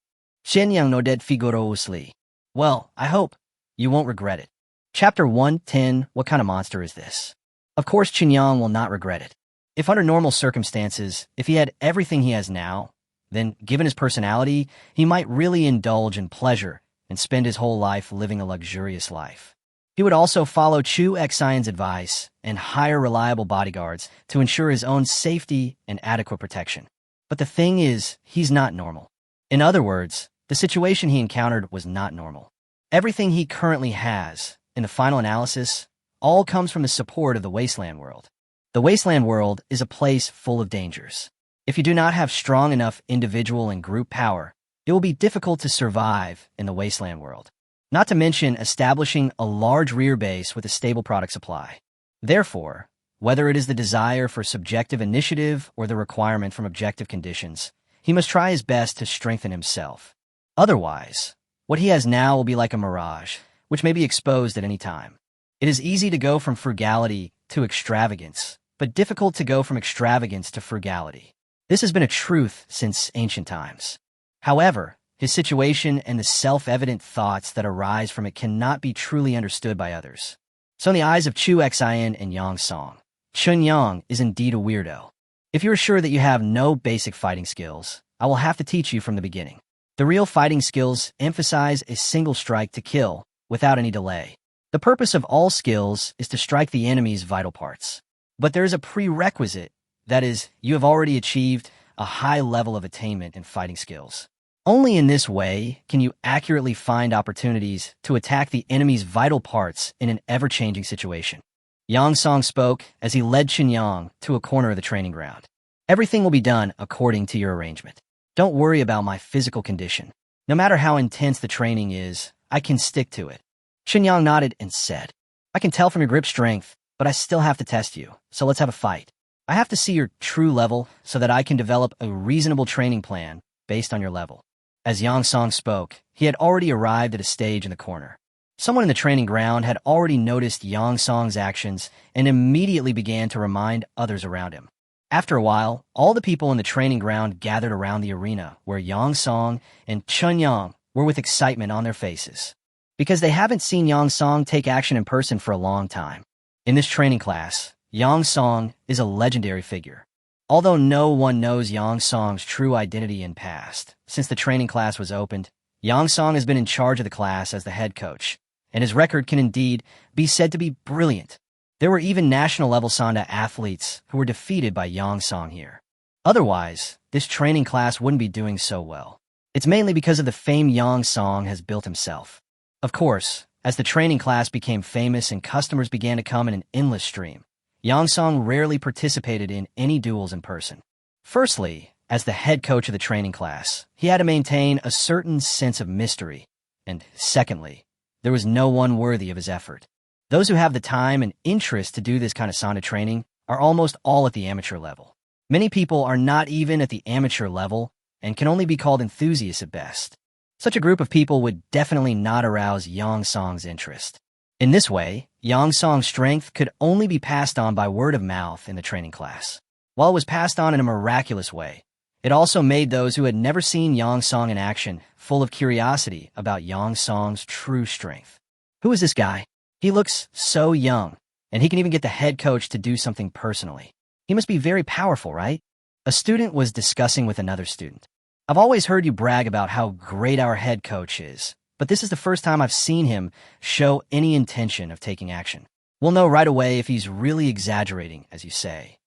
Yang nodded vigorously. Well, I hope you won't regret it." Chapter 110, What kind of monster is this? Of course, Yang will not regret it. If under normal circumstances, if he had everything he has now, then given his personality, he might really indulge in pleasure and spend his whole life living a luxurious life. He would also follow Chu Xian's advice and hire reliable bodyguards to ensure his own safety and adequate protection. But the thing is, he's not normal. In other words, the situation he encountered was not normal. Everything he currently has, in the final analysis, all comes from the support of the wasteland world. The wasteland world is a place full of dangers. If you do not have strong enough individual and group power, it will be difficult to survive in the wasteland world. Not to mention establishing a large rear base with a stable product supply. Therefore, whether it is the desire for subjective initiative or the requirement from objective conditions, he must try his best to strengthen himself. Otherwise, What he has now will be like a mirage, which may be exposed at any time. It is easy to go from frugality to extravagance, but difficult to go from extravagance to frugality. This has been a truth since ancient times. However, his situation and the self-evident thoughts that arise from it cannot be truly understood by others. So in the eyes of Chu Xin and Yang Song, Chun Yang is indeed a weirdo. If you are sure that you have no basic fighting skills, I will have to teach you from the beginning. The real fighting skills emphasize a single strike to kill, without any delay. The purpose of all skills is to strike the enemy's vital parts. But there is a prerequisite, that is, you have already achieved a high level of attainment in fighting skills. Only in this way can you accurately find opportunities to attack the enemy's vital parts in an ever-changing situation. Yang Song spoke as he led Chen Yang to a corner of the training ground. Everything will be done according to your arrangement. Don't worry about my physical condition. No matter how intense the training is, I can stick to it. Chen Yang nodded and said, I can tell from your grip strength, but I still have to test you, so let's have a fight. I have to see your true level so that I can develop a reasonable training plan based on your level. As Yang Song spoke, he had already arrived at a stage in the corner. Someone in the training ground had already noticed Yang Song's actions and immediately began to remind others around him. After a while, all the people in the training ground gathered around the arena where Yang Song and Chun Yang were with excitement on their faces, because they haven't seen Yang Song take action in person for a long time. In this training class, Yang Song is a legendary figure. Although no one knows Yang Song's true identity and past, since the training class was opened, Yang Song has been in charge of the class as the head coach, and his record can indeed be said to be brilliant. There were even national-level Sanda athletes who were defeated by Yang Song here. Otherwise, this training class wouldn't be doing so well. It's mainly because of the fame Yang Song has built himself. Of course, as the training class became famous and customers began to come in an endless stream, Yang Song rarely participated in any duels in person. Firstly, as the head coach of the training class, he had to maintain a certain sense of mystery. And secondly, there was no one worthy of his effort. Those who have the time and interest to do this kind of Sanda training are almost all at the amateur level. Many people are not even at the amateur level and can only be called enthusiasts at best. Such a group of people would definitely not arouse Yang Song's interest. In this way, Yang Song's strength could only be passed on by word of mouth in the training class. While it was passed on in a miraculous way, it also made those who had never seen Yang Song in action full of curiosity about Yang Song's true strength. Who is this guy? He looks so young, and he can even get the head coach to do something personally. He must be very powerful, right? A student was discussing with another student. I've always heard you brag about how great our head coach is, but this is the first time I've seen him show any intention of taking action. We'll know right away if he's really exaggerating, as you say.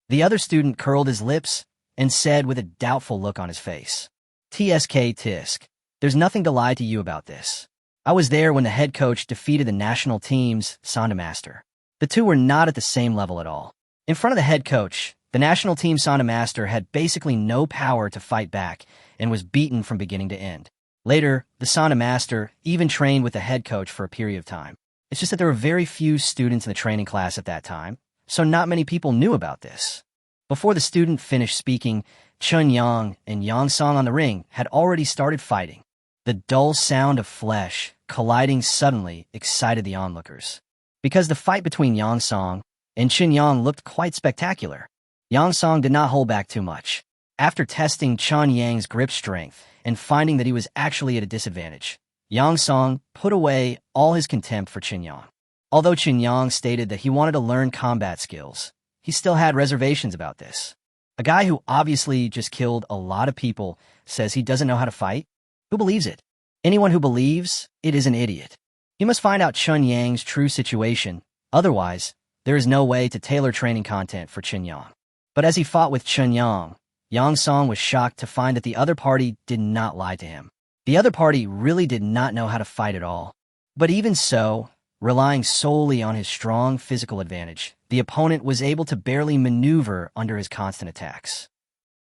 The other student curled his lips and said with a doubtful look on his face, TSK Tisk, there's nothing to lie to you about this. I was there when the head coach defeated the national team's Sanda Master. The two were not at the same level at all. In front of the head coach, the national team Sanda Master had basically no power to fight back and was beaten from beginning to end. Later, the Sanda Master even trained with the head coach for a period of time. It's just that there were very few students in the training class at that time, so not many people knew about this. Before the student finished speaking, Chun Yang and Yang Song on the ring had already started fighting. The dull sound of flesh colliding suddenly excited the onlookers, because the fight between Yang Song and Chun Yang looked quite spectacular. Yang Song did not hold back too much. After testing Chun Yang's grip strength and finding that he was actually at a disadvantage, Yang Song put away all his contempt for Chun Yang. Although Chun Yang stated that he wanted to learn combat skills, he still had reservations about this. A guy who obviously just killed a lot of people says he doesn't know how to fight? Who believes it? Anyone who believes it is an idiot. He must find out Chun Yang's true situation, otherwise, there is no way to tailor training content for Chun Yang. But as he fought with Chun Yang, Yang Song was shocked to find that the other party did not lie to him. The other party really did not know how to fight at all. But even so, relying solely on his strong physical advantage, the opponent was able to barely maneuver under his constant attacks.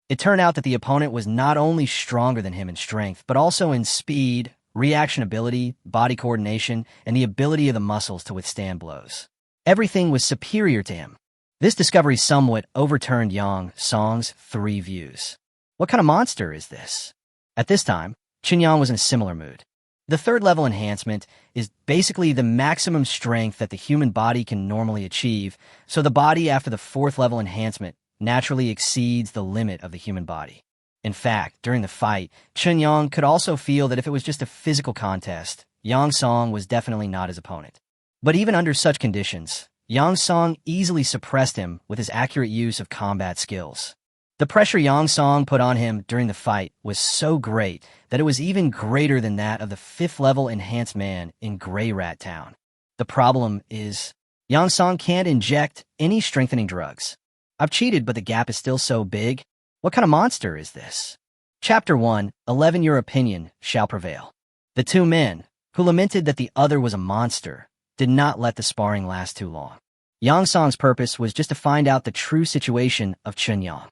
It turned out that the opponent was not only stronger than him in strength, but also in speed, reaction ability, body coordination, and the ability of the muscles to withstand blows. Everything was superior to him. This discovery somewhat overturned Yang Song's 3 views. What kind of monster is this? At this time, Chun Yang was in a similar mood. The third level enhancement is basically the maximum strength that the human body can normally achieve, so the body after the fourth level enhancement naturally exceeds the limit of the human body. In fact, during the fight, Chun Yang could also feel that if it was just a physical contest, Yang Song was definitely not his opponent. But even under such conditions, Yang Song easily suppressed him with his accurate use of combat skills. The pressure Yang Song put on him during the fight was so great that it was even greater than that of the fifth level enhanced man in Grey Rat Town. The problem is, Yang Song can't inject any strengthening drugs. I've cheated, but the gap is still so big. What kind of monster is this? Chapter 1, 11 Your opinion shall prevail. The two men, who lamented that the other was a monster, did not let the sparring last too long. Yang Song's purpose was just to find out the true situation of Chun Yang.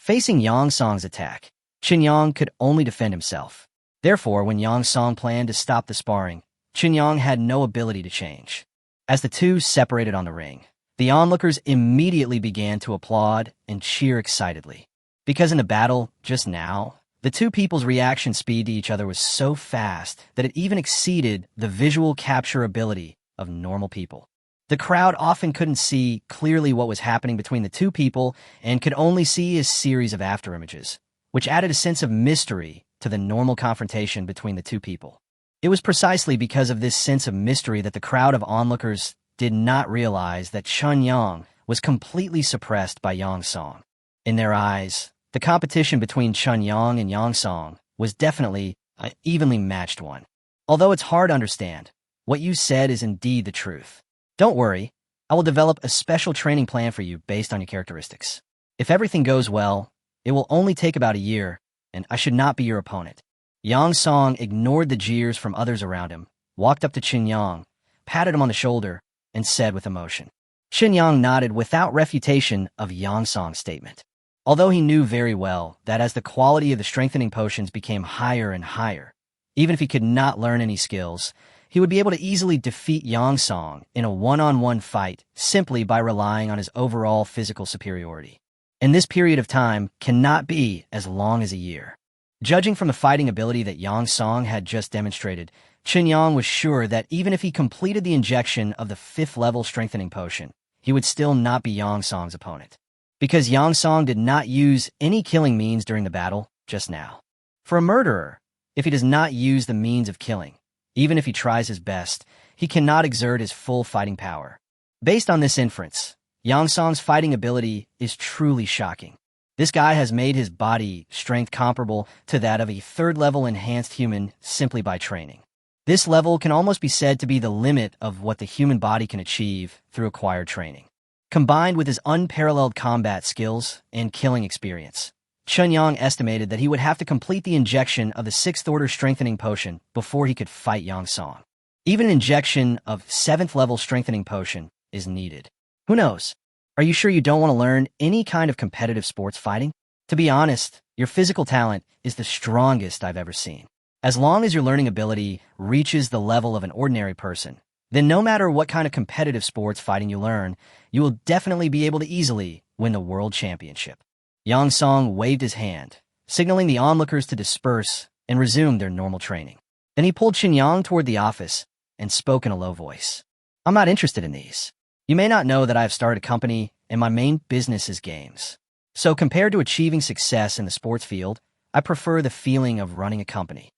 Facing Yang Song's attack, Chun Yang could only defend himself. Therefore, when Yang Song planned to stop the sparring, Chun Yang had no ability to change. As the two separated on the ring, the onlookers immediately began to applaud and cheer excitedly. Because in the battle just now, the two people's reaction speed to each other was so fast that it even exceeded the visual capture ability of normal people. The crowd often couldn't see clearly what was happening between the two people and could only see a series of afterimages, which added a sense of mystery to the normal confrontation between the two people. It was precisely because of this sense of mystery that the crowd of onlookers did not realize that Chun Yang was completely suppressed by Yang Song. In their eyes, the competition between Chun Yang and Yang Song was definitely an evenly matched one. Although it's hard to understand, what you said is indeed the truth. Don't worry, I will develop a special training plan for you based on your characteristics. If everything goes well, it will only take about a year, and I should not be your opponent. Yang Song ignored the jeers from others around him, walked up to Chun Yang, patted him on the shoulder, and said with emotion. Chun Yang nodded without refutation of Yang Song's statement. Although he knew very well that as the quality of the strengthening potions became higher and higher, even if he could not learn any skills, he would be able to easily defeat Yang Song in a one-on-one fight simply by relying on his overall physical superiority. And this period of time cannot be as long as a year. Judging from the fighting ability that Yang Song had just demonstrated, Chun Yang was sure that even if he completed the injection of the fifth level strengthening potion, he would still not be Yang Song's opponent. Because Yang Song did not use any killing means during the battle just now. For a murderer, if he does not use the means of killing, even if he tries his best, he cannot exert his full fighting power. Based on this inference, Yang Song's fighting ability is truly shocking. This guy has made his body strength comparable to that of a third-level enhanced human simply by training. This level can almost be said to be the limit of what the human body can achieve through acquired training. Combined with his unparalleled combat skills and killing experience, Chun Yang estimated that he would have to complete the injection of the sixth-order strengthening potion before he could fight Yang Song. Even an injection of seventh-level strengthening potion is needed. Who knows? Are you sure you don't want to learn any kind of competitive sports fighting? To be honest, your physical talent is the strongest I've ever seen. As long as your learning ability reaches the level of an ordinary person, then no matter what kind of competitive sports fighting you learn, you will definitely be able to easily win the world championship. Yang Song waved his hand, signaling the onlookers to disperse and resume their normal training. Then he pulled Chun Yang toward the office and spoke in a low voice. I'm not interested in these. You may not know that I have started a company and my main business is games. So compared to achieving success in the sports field, I prefer the feeling of running a company.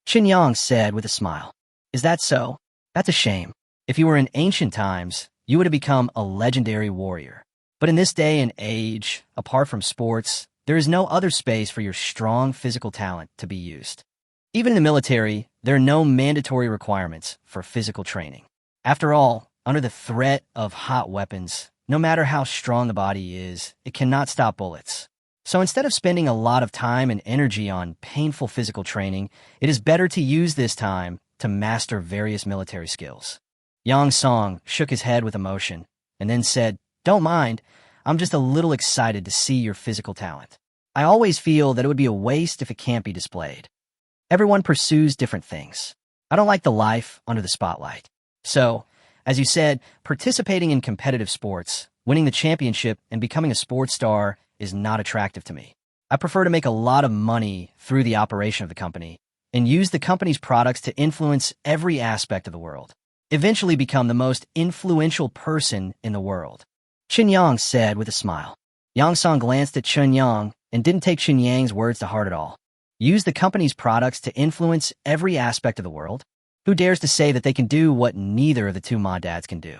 Chun Yang said with a smile. Is that so? That's a shame. If you were in ancient times, you would have become a legendary warrior. But in this day and age, apart from sports, there is no other space for your strong physical talent to be used. Even in the military, there are no mandatory requirements for physical training. After all, under the threat of hot weapons, no matter how strong the body is, it cannot stop bullets. So instead of spending a lot of time and energy on painful physical training, it is better to use this time to master various military skills. Yang Song shook his head with emotion and then said, Don't mind, I'm just a little excited to see your physical talent. I always feel that it would be a waste if it can't be displayed. Everyone pursues different things. I don't like the life under the spotlight. So, as you said, participating in competitive sports, winning the championship, and becoming a sports star is not attractive to me. I prefer to make a lot of money through the operation of the company and use the company's products to influence every aspect of the world. Eventually become the most influential person in the world. Chen Yang said with a smile. Yang Song glanced at Chen Yang and didn't take Chen Yang's words to heart at all. Use the company's products to influence every aspect of the world? Who dares to say that they can do what neither of the two Ma dads can do?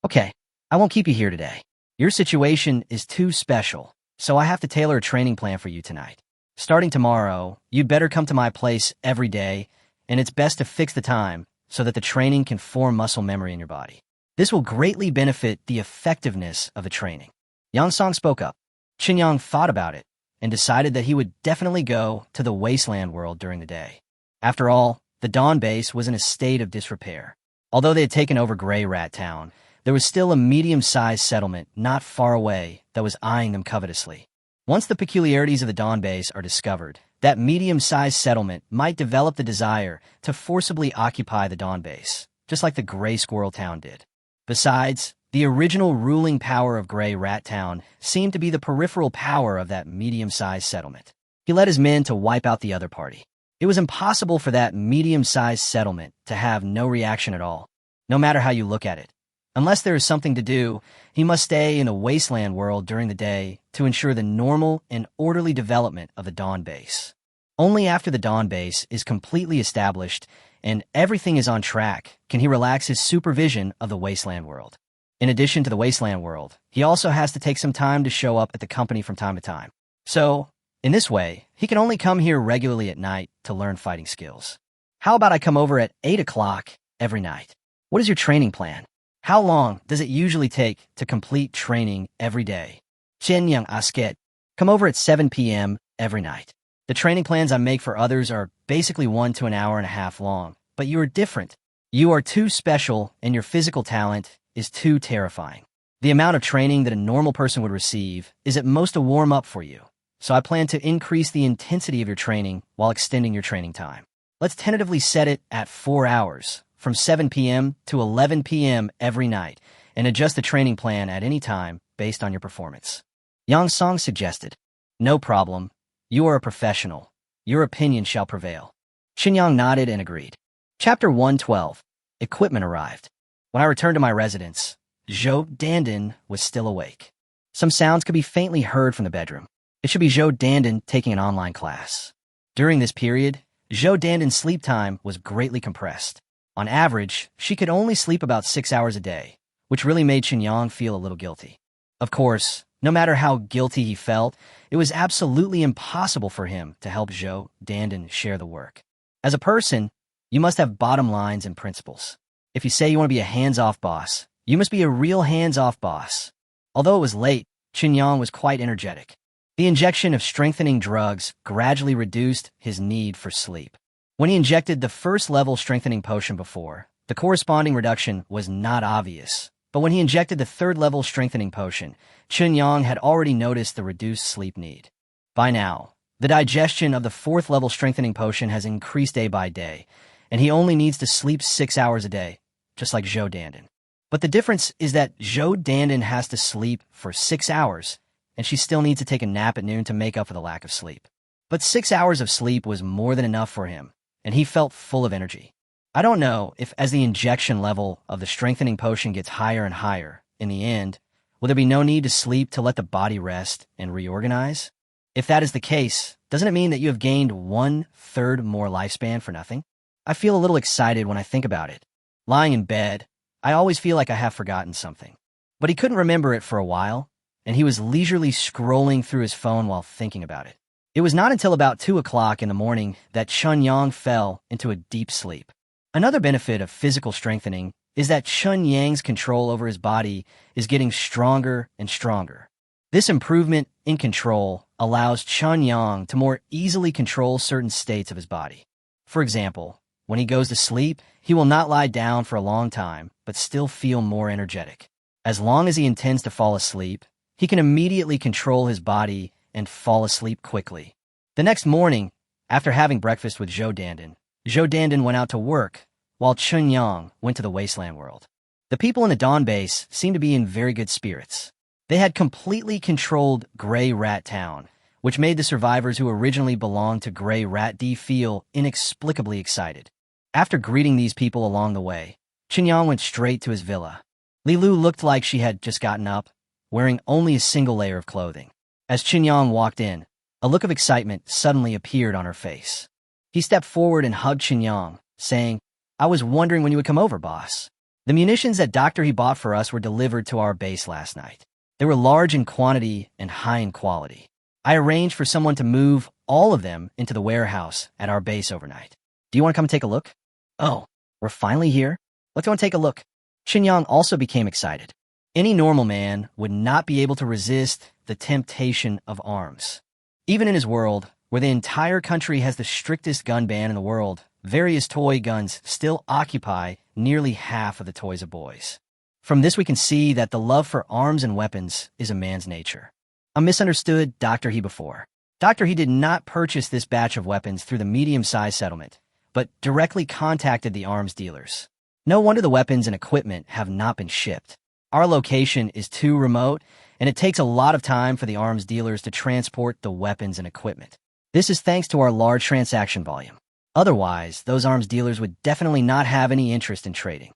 Okay, I won't keep you here today. Your situation is too special, so I have to tailor a training plan for you tonight. Starting tomorrow, you'd better come to my place every day, and it's best to fix the time so that the training can form muscle memory in your body. This will greatly benefit the effectiveness of the training. Yang Song spoke up. Chen Yang thought about it and decided that he would definitely go to the wasteland world during the day. After all, the Dawn base was in a state of disrepair. Although they had taken over Gray Rat Town, there was still a medium-sized settlement not far away that was eyeing them covetously. Once the peculiarities of the Dawn base are discovered, that medium-sized settlement might develop the desire to forcibly occupy the Dawn base, just like the Gray Squirrel Town did. Besides, the original ruling power of Gray Rat Town seemed to be the peripheral power of that medium-sized settlement. He led his men to wipe out the other party. It was impossible for that medium-sized settlement to have no reaction at all, no matter how you look at it. Unless there is something to do, he must stay in the wasteland world during the day to ensure the normal and orderly development of the Dawn base. Only after the Dawn base is completely established and everything is on track can he relax his supervision of the wasteland world. In addition to the wasteland world, he also has to take some time to show up at the company from time to time. So, in this way, he can only come here regularly at night to learn fighting skills. How about I come over at 8 o'clock every night? What is your training plan? How long does it usually take to complete training every day? Chen Yang asked. Come over at 7 p.m. every night. The training plans I make for others are basically 1 to an hour and a half long, but you are different. You are too special, and your physical talent is too terrifying. The amount of training that a normal person would receive is at most a warm-up for you, so I plan to increase the intensity of your training while extending your training time. Let's tentatively set it at 4 hours, from 7 p.m. to 11 p.m. every night, and adjust the training plan at any time based on your performance. Yang Song suggested. No problem. You are a professional. Your opinion shall prevail. Chen Yang nodded and agreed. Chapter 112. Equipment arrived. When I returned to my residence, Zhou Dandan was still awake. Some sounds could be faintly heard from the bedroom. It should be Zhou Dandan taking an online class. During this period, Zhou Dandan's sleep time was greatly compressed. On average, she could only sleep about 6 hours a day, which really made Chen Yang feel a little guilty. Of course, no matter how guilty he felt, it was absolutely impossible for him to help Zhou Dandan share the work. As a person, you must have bottom lines and principles. If you say you want to be a hands-off boss, you must be a real hands-off boss. Although it was late, Chen Yang was quite energetic. The injection of strengthening drugs gradually reduced his need for sleep. When he injected the first-level strengthening potion before, the corresponding reduction was not obvious. But when he injected the third-level strengthening potion, Chen Yang had already noticed the reduced sleep need. By now, the digestion of the fourth-level strengthening potion has increased day by day, and he only needs to sleep 6 hours a day, just like Zhou Dandan. But the difference is that Zhou Dandan has to sleep for 6 hours, and she still needs to take a nap at noon to make up for the lack of sleep. But 6 hours of sleep was more than enough for him, and he felt full of energy. I don't know if as the injection level of the strengthening potion gets higher and higher, in the end, will there be no need to sleep to let the body rest and reorganize? If that is the case, doesn't it mean that you have gained 1/3 more lifespan for nothing? I feel a little excited when I think about it. Lying in bed, I always feel like I have forgotten something. But he couldn't remember it for a while, and he was leisurely scrolling through his phone while thinking about it. It was not until about 2 o'clock in the morning that Chen Yang fell into a deep sleep. Another benefit of physical strengthening is that Chen Yang's control over his body is getting stronger and stronger. This improvement in control allows Chen Yang to more easily control certain states of his body. For example, when he goes to sleep, he will not lie down for a long time, but still feel more energetic. As long as he intends to fall asleep, he can immediately control his body and fall asleep quickly. The next morning, after having breakfast with Zhou Dandan went out to work, while Chen Yang went to the wasteland world. The people in the Dawn base seemed to be in very good spirits. They had completely controlled Gray Rat Town, which made the survivors who originally belonged to Grey Rat D feel inexplicably excited. After greeting these people along the way, Qinyang went straight to his villa. Li Lu looked like she had just gotten up, wearing only a single layer of clothing. As Qinyang walked in, a look of excitement suddenly appeared on her face. He stepped forward and hugged Qinyang, saying, "I was wondering when you would come over, boss. The munitions that Dr. He bought for us were delivered to our base last night. They were large in quantity and high in quality. I arranged for someone to move all of them into the warehouse at our base overnight. Do you want to come take a look?" "Oh, we're finally here? Let's go and take a look." Qinyang also became excited. Any normal man would not be able to resist the temptation of arms. Even in his world, where the entire country has the strictest gun ban in the world, various toy guns still occupy nearly half of the toys of boys. From this we can see that the love for arms and weapons is a man's nature. I misunderstood Dr. He before. Dr. He did not purchase this batch of weapons through the medium-sized settlement, but directly contacted the arms dealers. No wonder the weapons and equipment have not been shipped. Our location is too remote, and it takes a lot of time for the arms dealers to transport the weapons and equipment. This is thanks to our large transaction volume. Otherwise, those arms dealers would definitely not have any interest in trading.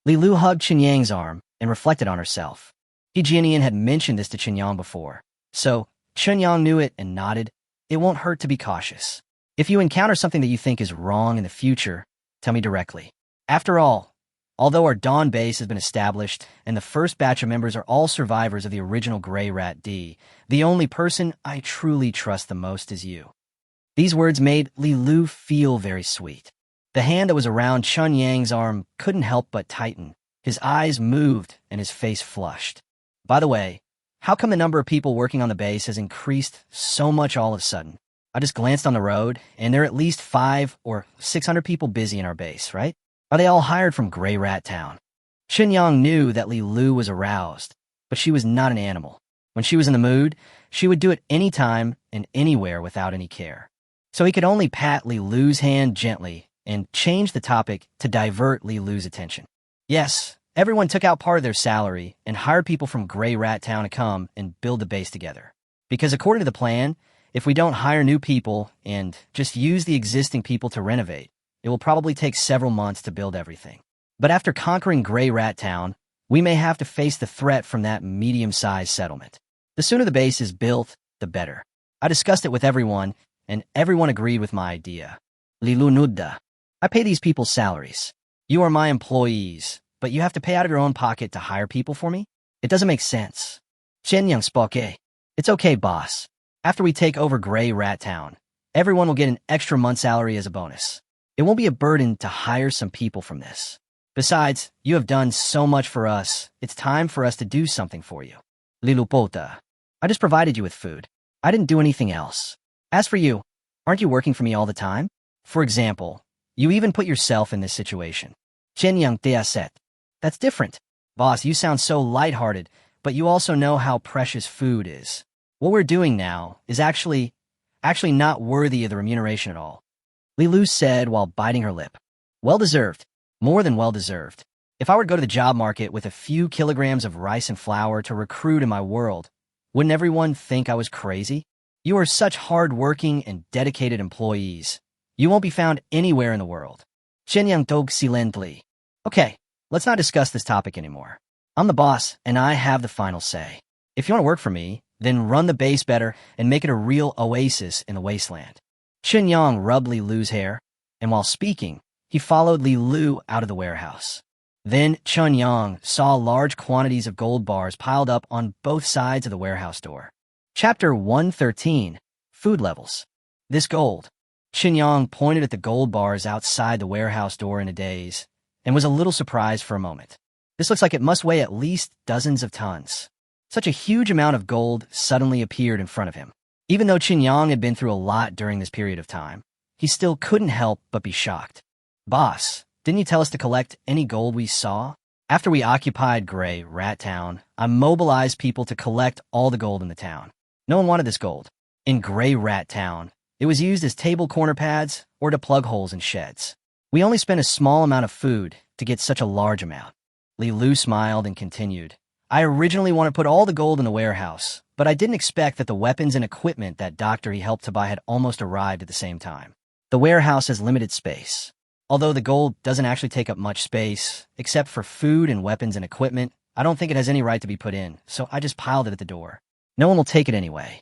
Li Lu hugged Qinyang's arm and reflected on herself. He Jianian had mentioned this to Qinyang before, so Qinyang knew it and nodded. It won't hurt to be cautious. If you encounter something that you think is wrong in the future, tell me directly. After all, although our Dawn base has been established and the first batch of members are all survivors of the original Grey Rat D, the only person I truly trust the most is you. These words made Li Lu feel very sweet. The hand that was around Qinyang's arm couldn't help but tighten. His eyes moved and his face flushed. By the way, how come the number of people working on the base has increased so much all of a sudden? I just glanced on the road, and there are at least 500 or 600 people busy in our base, right? Are they all hired from Grey Rat Town? Qinyang knew that Li Lu was aroused, but she was not an animal. When she was in the mood, she would do it anytime and anywhere without any care. So he could only pat Li Lu's hand gently and change the topic to divert Li Lu's attention. Yes, everyone took out part of their salary and hired people from Grey Rat Town to come and build the base together. Because according to the plan, if we don't hire new people and just use the existing people to renovate, it will probably take several months to build everything. But after conquering Grey Rat Town, we may have to face the threat from that medium-sized settlement. The sooner the base is built, the better. I discussed it with everyone, and everyone agreed with my idea. Li Lu nudda. I pay these people's salaries. You are my employees, but you have to pay out of your own pocket to hire people for me? It doesn't make sense. Qinyang spoke. It's okay, boss. After we take over Grey Rat Town, everyone will get an extra month's salary as a bonus. It won't be a burden to hire some people from this. Besides, you have done so much for us, it's time for us to do something for you. Lilupota. I just provided you with food. I didn't do anything else. As for you, aren't you working for me all the time? For example, you even put yourself in this situation. Qinyang Deaset. That's different. Boss, you sound so lighthearted, but you also know how precious food is. What we're doing now is actually not worthy of the remuneration at all. Li Lu said while biting her lip. Well-deserved. More than well-deserved. If I were to go to the job market with a few kilograms of rice and flour to recruit in my world, wouldn't everyone think I was crazy? You are such hard-working and dedicated employees. You won't be found anywhere in the world. Qinyang dog silently. Okay, let's not discuss this topic anymore. I'm the boss, and I have the final say. If you want to work for me, then run the base better and make it a real oasis in the wasteland. Qinyang rubbed Li Lu's hair, and while speaking, he followed Li Lu out of the warehouse. Then Qinyang saw large quantities of gold bars piled up on both sides of the warehouse door. Chapter 113, Food Levels. This gold. Qinyang pointed at the gold bars outside the warehouse door in a daze, and was a little surprised for a moment. This looks like it must weigh at least dozens of tons. Such a huge amount of gold suddenly appeared in front of him. Even though Qinyang had been through a lot during this period of time, he still couldn't help but be shocked. Boss, didn't you tell us to collect any gold we saw? After we occupied Grey Rat Town, I mobilized people to collect all the gold in the town. No one wanted this gold. In Grey Rat Town, it was used as table corner pads or to plug holes in sheds. We only spent a small amount of food to get such a large amount. Li Lu smiled and continued. I originally wanted to put all the gold in the warehouse, but I didn't expect that the weapons and equipment that doctor he helped to buy had almost arrived at the same time. The warehouse has limited space. Although the gold doesn't actually take up much space, except for food and weapons and equipment, I don't think it has any right to be put in, so I just piled it at the door. No one will take it anyway.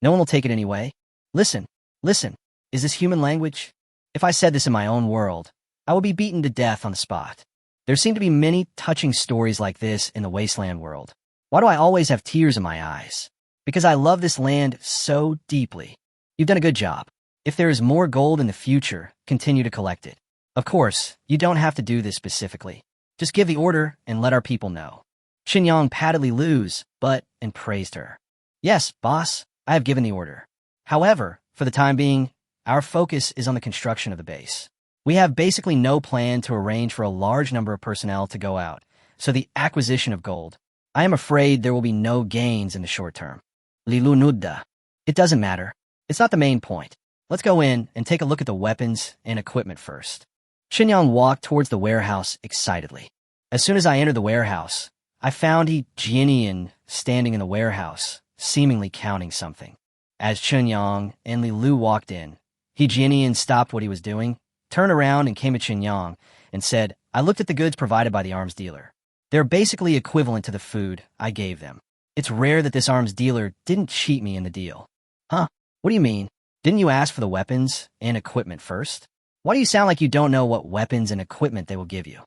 No one will take it anyway. Listen, listen, is this human language? If I said this in my own world, I would be beaten to death on the spot. There seem to be many touching stories like this in the wasteland world. Why do I always have tears in my eyes? Because I love this land so deeply. You've done a good job. If there is more gold in the future, continue to collect it. Of course, you don't have to do this specifically. Just give the order and let our people know. Qinyang patted Li Lu's butt and praised her. Yes, boss, I have given the order. However, for the time being, our focus is on the construction of the base. We have basically no plan to arrange for a large number of personnel to go out, so the acquisition of gold, I am afraid there will be no gains in the short term. Li Lu nudda. It doesn't matter. It's not the main point. Let's go in and take a look at the weapons and equipment first. Qinyang walked towards the warehouse excitedly. As soon as I entered the warehouse, I found He Jianian standing in the warehouse, seemingly counting something. As Qinyang and Li Lu walked in, He Jianian stopped what he was doing, turned around and came at Qinyang and said, I looked at the goods provided by the arms dealer. They're basically equivalent to the food I gave them. It's rare that this arms dealer didn't cheat me in the deal. Huh? What do you mean? Didn't you ask for the weapons and equipment first? Why do you sound like you don't know what weapons and equipment they will give you?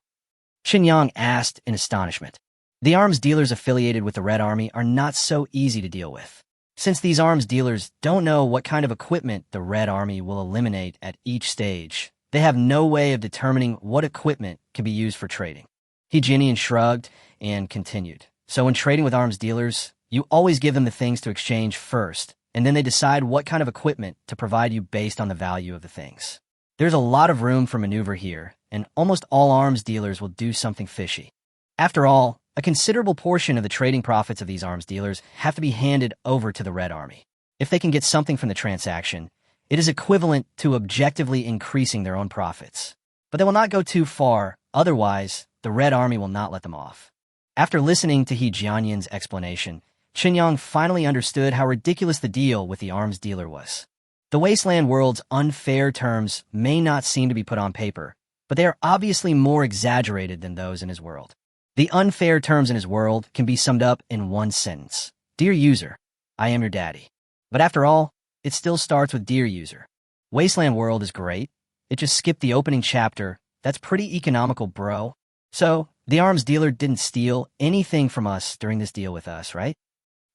Qinyang asked in astonishment. The arms dealers affiliated with the Red Army are not so easy to deal with. Since these arms dealers don't know what kind of equipment the Red Army will eliminate at each stage, they have no way of determining what equipment can be used for trading. He Jianian shrugged and continued. So when trading with arms dealers, you always give them the things to exchange first, and then they decide what kind of equipment to provide you based on the value of the things. There's a lot of room for maneuver here, and almost all arms dealers will do something fishy. After all, a considerable portion of the trading profits of these arms dealers have to be handed over to the Red Army. If they can get something from the transaction, it is equivalent to objectively increasing their own profits. But they will not go too far, otherwise, the Red Army will not let them off. After listening to He Jianian's explanation, Qinyang finally understood how ridiculous the deal with the arms dealer was. The wasteland world's unfair terms may not seem to be put on paper, but they are obviously more exaggerated than those in his world. The unfair terms in his world can be summed up in one sentence. Dear user, I am your daddy. But after all, it still starts with dear user. Wasteland world is great. It just skipped the opening chapter. That's pretty economical, bro. So, the arms dealer didn't steal anything from us during this deal with us, right?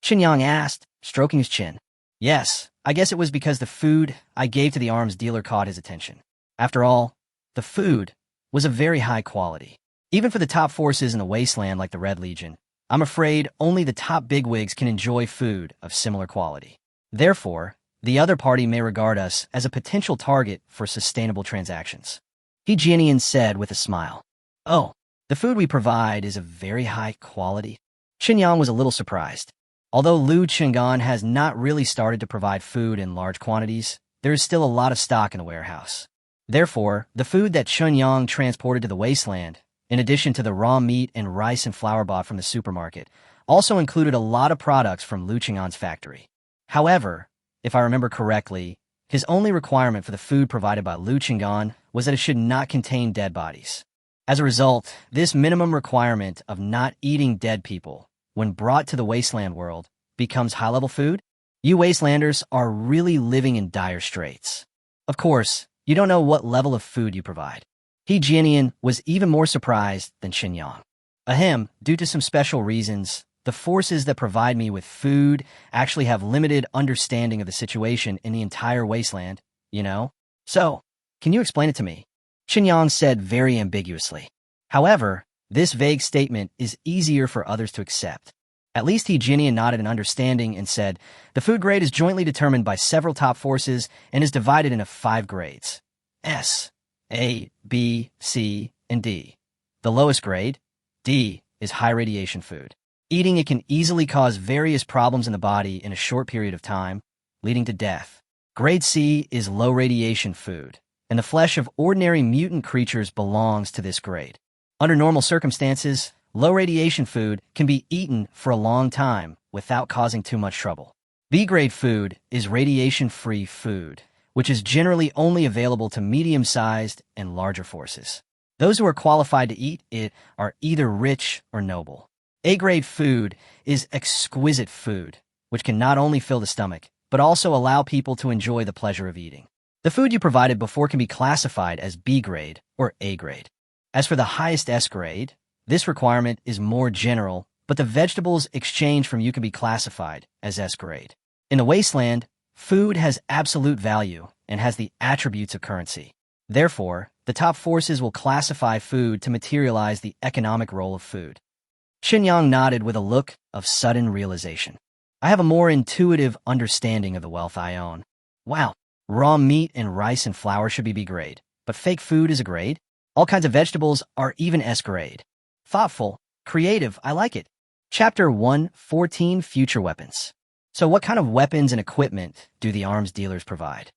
Qinyang asked, stroking his chin. Yes, I guess it was because the food I gave to the arms dealer caught his attention. After all, the food was of very high quality. Even for the top forces in the wasteland like the Red Legion, I'm afraid only the top bigwigs can enjoy food of similar quality. Therefore, the other party may regard us as a potential target for sustainable transactions. He Jianian said with a smile. Oh, the food we provide is of very high quality. Qinyang was a little surprised. Although Lu Qinggan has not really started to provide food in large quantities, there is still a lot of stock in the warehouse. Therefore, the food that Qinyang transported to the wasteland, in addition to the raw meat and rice and flour bought from the supermarket, also included a lot of products from Lu Qinggan's factory. However, if I remember correctly, his only requirement for the food provided by Lu Qinggan was that it should not contain dead bodies. As a result, this minimum requirement of not eating dead people, when brought to the wasteland world, becomes high-level food. You wastelanders are really living in dire straits. Of course, you don't know what level of food you provide. He Jianian was even more surprised than Qinyang. Ahem, due to some special reasons, the forces that provide me with food actually have limited understanding of the situation in the entire wasteland, you know? So, can you explain it to me? Qinyang said very ambiguously. However, this vague statement is easier for others to accept. At least He Jianian nodded in understanding and said, the food grade is jointly determined by several top forces and is divided into 5 grades. S, A, B, C, and D. The lowest grade, D, is high radiation food. Eating it can easily cause various problems in the body in a short period of time, leading to death. Grade C is low radiation food, and the flesh of ordinary mutant creatures belongs to this grade. Under normal circumstances, Low radiation food can be eaten for a long time without causing too much trouble. B-grade food is radiation-free food, which is generally only available to medium-sized and larger forces. Those who are qualified to eat it are either rich or noble. A-grade food is exquisite food, which can not only fill the stomach, but also allow people to enjoy the pleasure of eating. The food you provided before can be classified as B-grade or A-grade. As for the highest S-grade, this requirement is more general, but the vegetables exchanged from you can be classified as S-grade. In the wasteland, food has absolute value and has the attributes of currency. Therefore, the top forces will classify food to materialize the economic role of food. Xinyang nodded with a look of sudden realization. I have a more intuitive understanding of the wealth I own. Wow, raw meat and rice and flour should be B-grade, but fake food is a grade? All kinds of vegetables are even S-grade. Thoughtful, creative, I like it. Chapter 1:14 Future Weapons. So what kind of weapons and equipment do the arms dealers provide?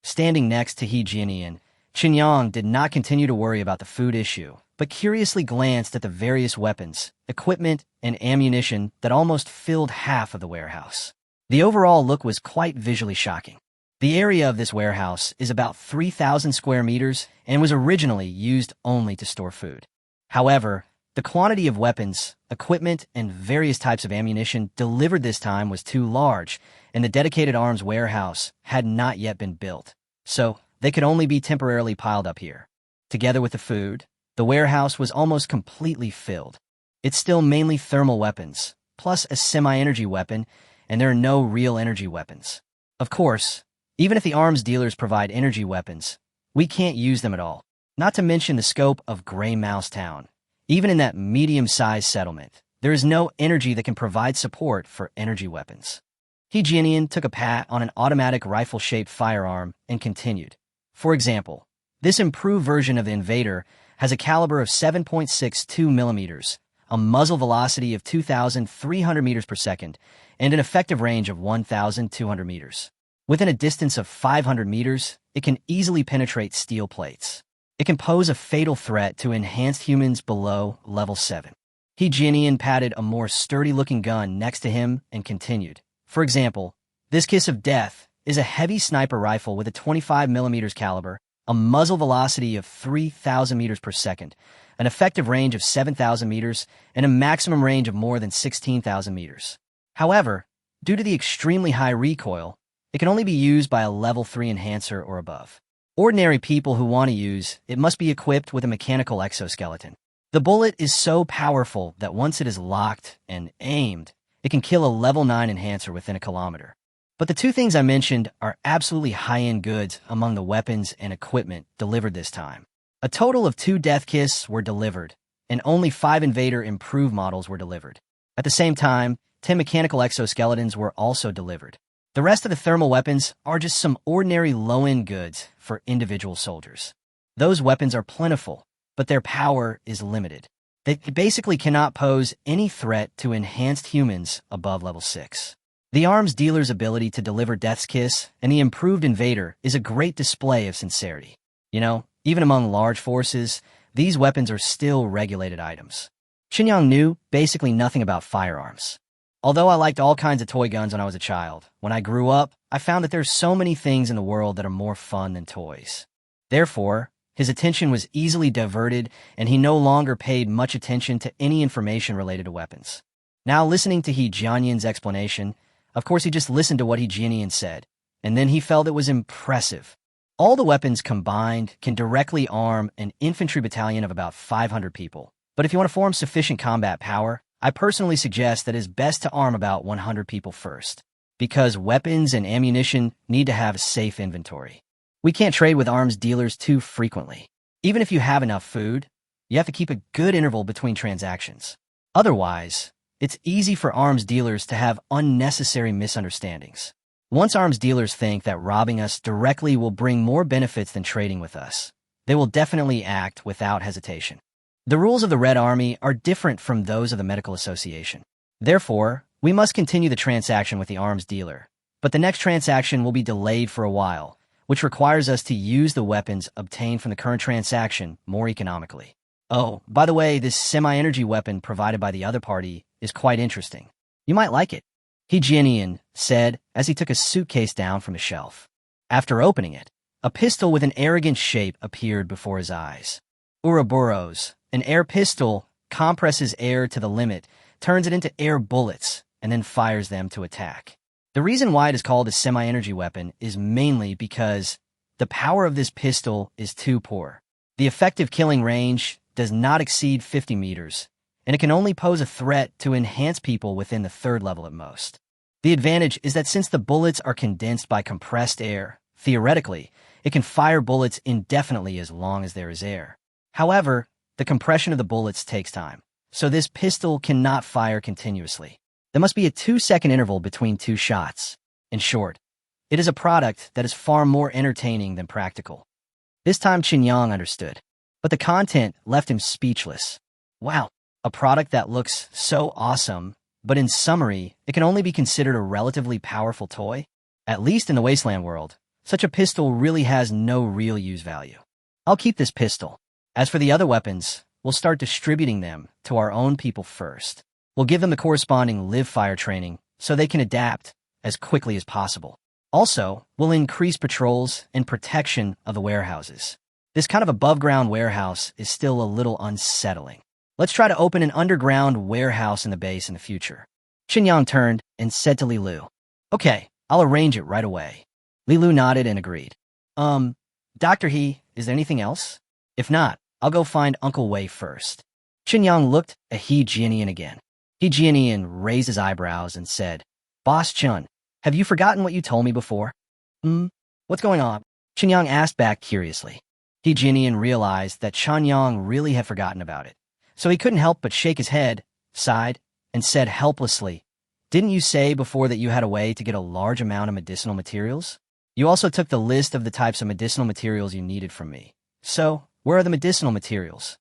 Standing next to He Jianian, Xinyang did not continue to worry about the food issue, but curiously glanced at the various weapons, equipment, and ammunition that almost filled half of the warehouse. The overall look was quite visually shocking. The area of this warehouse is about 3,000 square meters and was originally used only to store food. However, the quantity of weapons, equipment, and various types of ammunition delivered this time was too large, and the dedicated arms warehouse had not yet been built, so they could only be temporarily piled up here. Together with the food, the warehouse was almost completely filled. It's still mainly thermal weapons, plus a semi-energy weapon, and there are no real energy weapons. Of course, even if the arms dealers provide energy weapons, we can't use them at all, not to mention the scope of Grey Mouse Town. Even in that medium-sized settlement, there is no energy that can provide support for energy weapons. He Jianian took a pat on an automatic rifle-shaped firearm and continued. For example, this improved version of the Invader has a caliber of 7.62 millimeters, a muzzle velocity of 2,300 meters per second, and an effective range of 1,200 meters. Within a distance of 500 meters, it can easily penetrate steel plates. It can pose a fatal threat to enhanced humans below level 7. He Jianian patted a more sturdy-looking gun next to him and continued. For example, this Kiss of Death is a heavy sniper rifle with a 25 millimeters caliber, a muzzle velocity of 3,000 meters per second, an effective range of 7,000 meters, and a maximum range of more than 16,000 meters. However, due to the extremely high recoil, it can only be used by a level 3 enhancer or above. Ordinary people who want to use it must be equipped with a mechanical exoskeleton. The bullet is so powerful that once it is locked and aimed, it can kill a level 9 enhancer within a kilometer. But the two things I mentioned are absolutely high-end goods among the weapons and equipment delivered this time. A total of 2 Death Kiss were delivered, and only 5 Invader improved models were delivered. At the same time, 10 mechanical exoskeletons were also delivered. The rest of the thermal weapons are just some ordinary low-end goods for individual soldiers. Those weapons are plentiful, but their power is limited. They basically cannot pose any threat to enhanced humans above level 6. The arms dealer's ability to deliver Death's Kiss and the improved Invader is a great display of sincerity. You know, even among large forces, these weapons are still regulated items. Xinyang knew basically nothing about firearms. Although I liked all kinds of toy guns when I was a child, when I grew up, I found that there's so many things in the world that are more fun than toys. Therefore, his attention was easily diverted, and he no longer paid much attention to any information related to weapons. Now, listening to He Jianian's explanation, of course he just listened to what He Jianian said, and then he felt it was impressive. All the weapons combined can directly arm an infantry battalion of about 500 people. But if you want to form sufficient combat power, I personally suggest that it is best to arm about 100 people first, because weapons and ammunition need to have a safe inventory. We can't trade with arms dealers too frequently. Even if you have enough food, you have to keep a good interval between transactions. Otherwise, it's easy for arms dealers to have unnecessary misunderstandings. Once arms dealers think that robbing us directly will bring more benefits than trading with us, they will definitely act without hesitation. The rules of the Red Army are different from those of the Medical Association. Therefore, we must continue the transaction with the arms dealer, but the next transaction will be delayed for a while, which requires us to use the weapons obtained from the current transaction more economically. Oh, by the way, this semi-energy weapon provided by the other party is quite interesting. You might like it, Heejinian said as he took a suitcase down from a shelf. After opening it, a pistol with an arrogant shape appeared before his eyes. Ouroboros, an air pistol, compresses air to the limit, turns it into air bullets, and then fires them to attack. The reason why it is called a semi-energy weapon is mainly because the power of this pistol is too poor. The effective killing range does not exceed 50 meters, and it can only pose a threat to enhance people within the 3rd level at most. The advantage is that since the bullets are condensed by compressed air, theoretically, it can fire bullets indefinitely as long as there is air. However, the compression of the bullets takes time, so this pistol cannot fire continuously. There must be a 2-second interval between 2 shots. In short, it is a product that is far more entertaining than practical. This time Qinyang understood, but the content left him speechless. Wow, a product that looks so awesome, but in summary, it can only be considered a relatively powerful toy? At least in the wasteland world, such a pistol really has no real use value. I'll keep this pistol. As for the other weapons, we'll start distributing them to our own people first. We'll give them the corresponding live fire training so they can adapt as quickly as possible. Also, we'll increase patrols and protection of the warehouses. This kind of above-ground warehouse is still a little unsettling. Let's try to open an underground warehouse in the base in the future. Qinyang turned and said to Li Lu, "Okay, I'll arrange it right away." Li Lu nodded and agreed. Dr. He, is there anything else? If not, I'll go find Uncle Wei first." Qinyang looked at He Jianian again. He Jianian raised his eyebrows and said, "Boss Chun, have you forgotten what you told me before?" What's going on?" Qinyang asked back curiously. He Jianian realized that Qinyang really had forgotten about it, so he couldn't help but shake his head, sighed, and said helplessly, "Didn't you say before that you had a way to get a large amount of medicinal materials? You also took the list of the types of medicinal materials you needed from me. So, where are the medicinal materials?"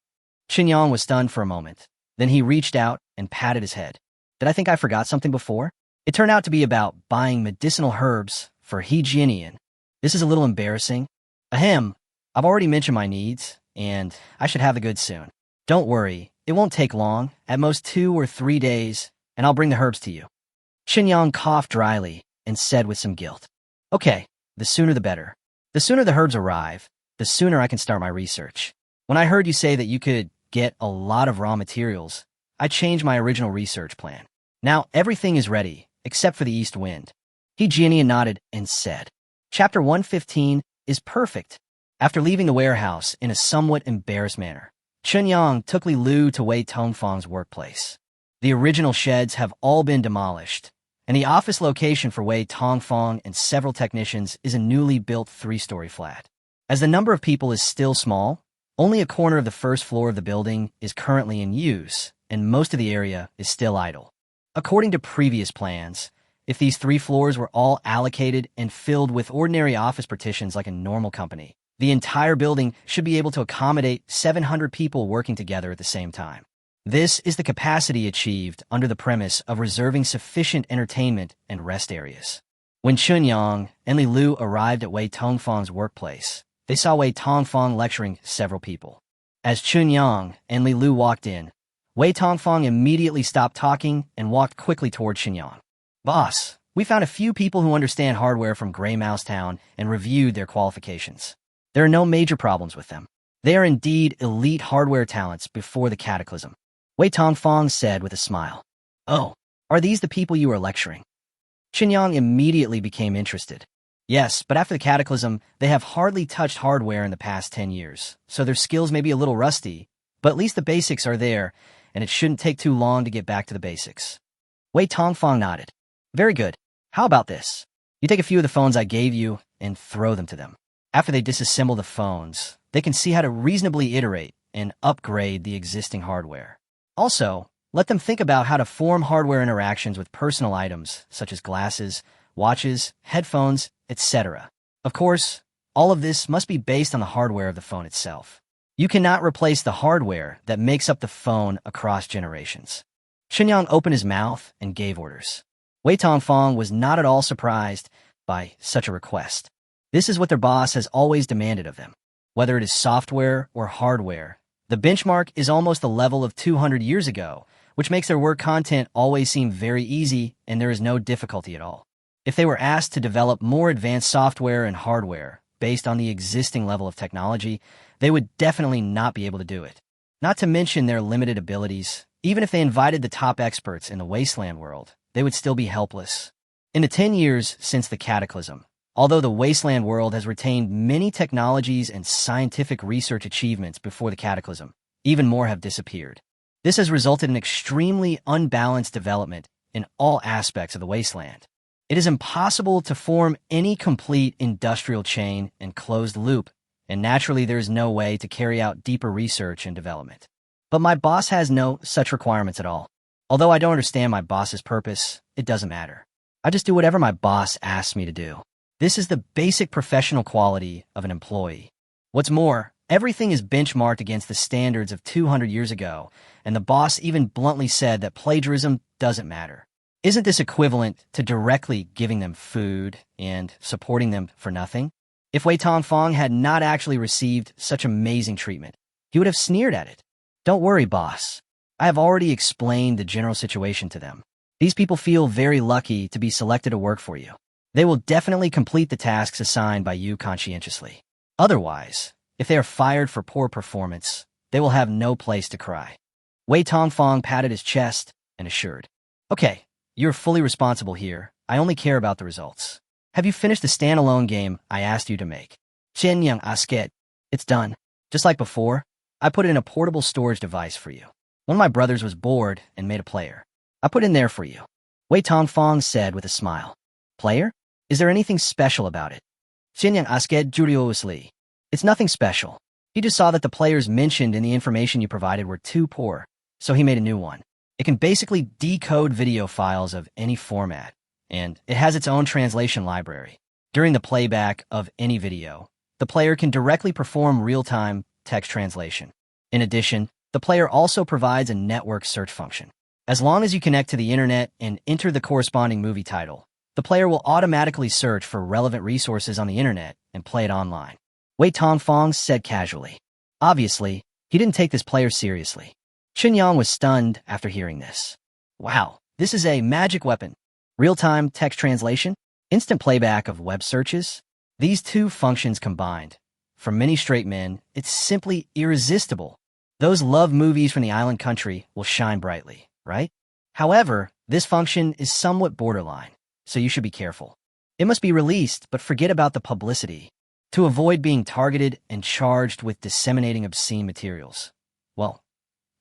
Qinyang was stunned for a moment. Then he reached out and patted his head. "Did I think I forgot something before?" It turned out to be about buying medicinal herbs for He Jianian. This is a little embarrassing. Ahem, I've already mentioned my needs, and I should have the goods soon. Don't worry, it won't take long, at most 2 or 3 days, and I'll bring the herbs to you." Qinyang coughed dryly and said with some guilt, "Okay, the sooner the better. The sooner the herbs arrive, the sooner I can start my research. When I heard you say that you could get a lot of raw materials, I changed my original research plan. Now everything is ready, except for the east wind." He Jianian nodded and said, "Chapter 115 is perfect." After leaving the warehouse in a somewhat embarrassed manner, Qinyang took Li Lu to Wei Tongfang's workplace. The original sheds have all been demolished, and the office location for Wei Tongfang and several technicians is a newly built 3-story flat. As the number of people is still small, only a corner of the first floor of the building is currently in use, and most of the area is still idle. According to previous plans, if these 3 floors were all allocated and filled with ordinary office partitions like a normal company, the entire building should be able to accommodate 700 people working together at the same time. This is the capacity achieved under the premise of reserving sufficient entertainment and rest areas. When Qinyang and Li Lu arrived at Wei Tongfang's workplace, they saw Wei Tongfang lecturing several people. As Qinyang and Li Lu walked in, Wei Tongfang immediately stopped talking and walked quickly toward Qinyang. "Boss, we found a few people who understand hardware from Grey Mouse Town and reviewed their qualifications. There are no major problems with them. They are indeed elite hardware talents before the cataclysm," Wei Tongfang said with a smile. "Oh, are these the people you are lecturing?" Qinyang immediately became interested. "Yes, but after the cataclysm, they have hardly touched hardware in the past 10 years, so their skills may be a little rusty, but at least the basics are there, and it shouldn't take too long to get back to the basics." Wei Tongfang nodded. "Very good. How about this? You take a few of the phones I gave you and throw them to them. After they disassemble the phones, they can see how to reasonably iterate and upgrade the existing hardware. Also, let them think about how to form hardware interactions with personal items such as glasses, watches, headphones, etc. Of course, all of this must be based on the hardware of the phone itself. You cannot replace the hardware that makes up the phone across generations." Qinyang opened his mouth and gave orders. Wei Tongfang was not at all surprised by such a request. This is what their boss has always demanded of them. Whether it is software or hardware, The benchmark is almost the level of 200 years ago, which makes their work content always seem very easy and there is no difficulty at all. If they were asked to develop more advanced software and hardware based on the existing level of technology, they would definitely not be able to do it. Not to mention their limited abilities. Even if they invited the top experts in the wasteland world, they would still be helpless. In the 10 years since the cataclysm, although the wasteland world has retained many technologies and scientific research achievements before the cataclysm, even more have disappeared. This has resulted in extremely unbalanced development in all aspects of the wasteland. It is impossible to form any complete industrial chain and closed loop, and naturally there is no way to carry out deeper research and development. But my boss has no such requirements at all. Although I don't understand my boss's purpose, it doesn't matter. I just do whatever my boss asks me to do. This is the basic professional quality of an employee. What's more, everything is benchmarked against the standards of 200 years ago, and the boss even bluntly said that plagiarism doesn't matter. Isn't this equivalent to directly giving them food and supporting them for nothing? If Wei Tongfang had not actually received such amazing treatment, he would have sneered at it. Don't worry, boss. I have already explained the general situation to them. These people feel very lucky to be selected to work for you. They will definitely complete the tasks assigned by you conscientiously. Otherwise, if they are fired for poor performance, they will have no place to cry. Wei Tongfang patted his chest and assured, "Okay, you're fully responsible here. I only care about the results. Have you finished the standalone game I asked you to make?" "Chen Asket. It's done. Just like before, I put it in a portable storage device for you. One of my brothers was bored and made a player. I put it in there for you," Wei Tongfang said with a smile. "Player? Is there anything special about it?" Chen Asket curiously. "It's nothing special. He just saw that the players mentioned in the information you provided were too poor, so he made a new one. It can basically decode video files of any format, and it has its own translation library. During the playback of any video, the player can directly perform real-time text translation. In addition, the player also provides a network search function. As long as you connect to the internet and enter the corresponding movie title, the player will automatically search for relevant resources on the internet and play it online," Wei Tongfang said casually. Obviously, he didn't take this player seriously. Chen Yang was stunned after hearing this. Wow, this is a magic weapon. Real-time text translation? Instant playback of web searches? These two functions combined. For many straight men, it's simply irresistible. Those love movies from the island country will shine brightly, right? However, this function is somewhat borderline, so you should be careful. It must be released, but forget about the publicity, to avoid being targeted and charged with disseminating obscene materials. Well,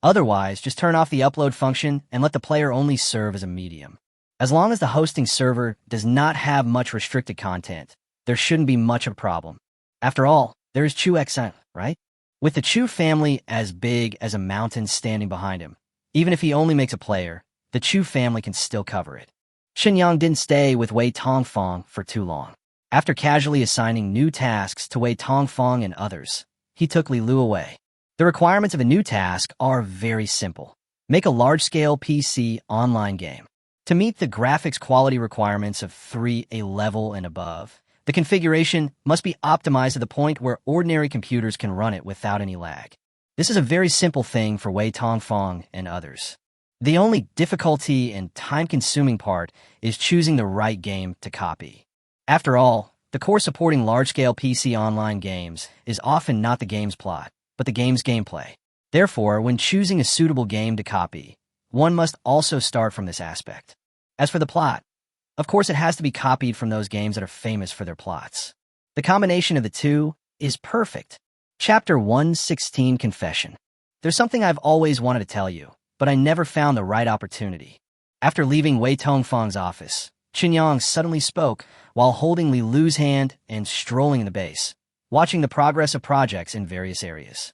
otherwise, just turn off the upload function and let the player only serve as a medium. As long as the hosting server does not have much restricted content, there shouldn't be much of a problem. After all, there is Chu Xen, right? With the Chu family as big as a mountain standing behind him, even if he only makes a player, the Chu family can still cover it. Shenyang didn't stay with Wei Tongfang for too long. After casually assigning new tasks to Wei Tongfang and others, he took Li Lu away. The requirements of a new task are very simple. Make a large-scale PC online game. To meet the graphics quality requirements of 3A level and above, the configuration must be optimized to the point where ordinary computers can run it without any lag. This is a very simple thing for Wei Tongfang and others. The only difficulty and time-consuming part is choosing the right game to copy. After all, the core supporting large-scale PC online games is often not the game's plot, but the game's gameplay. Therefore, when choosing a suitable game to copy, one must also start from this aspect. As for the plot, of course it has to be copied from those games that are famous for their plots. The combination of the two is perfect. Chapter 116 Confession. There's something I've always wanted to tell you, but I never found the right opportunity. After leaving Wei Tongfang's office, Chen Yang suddenly spoke while holding Li Lu's hand and strolling in the base, watching the progress of projects in various areas.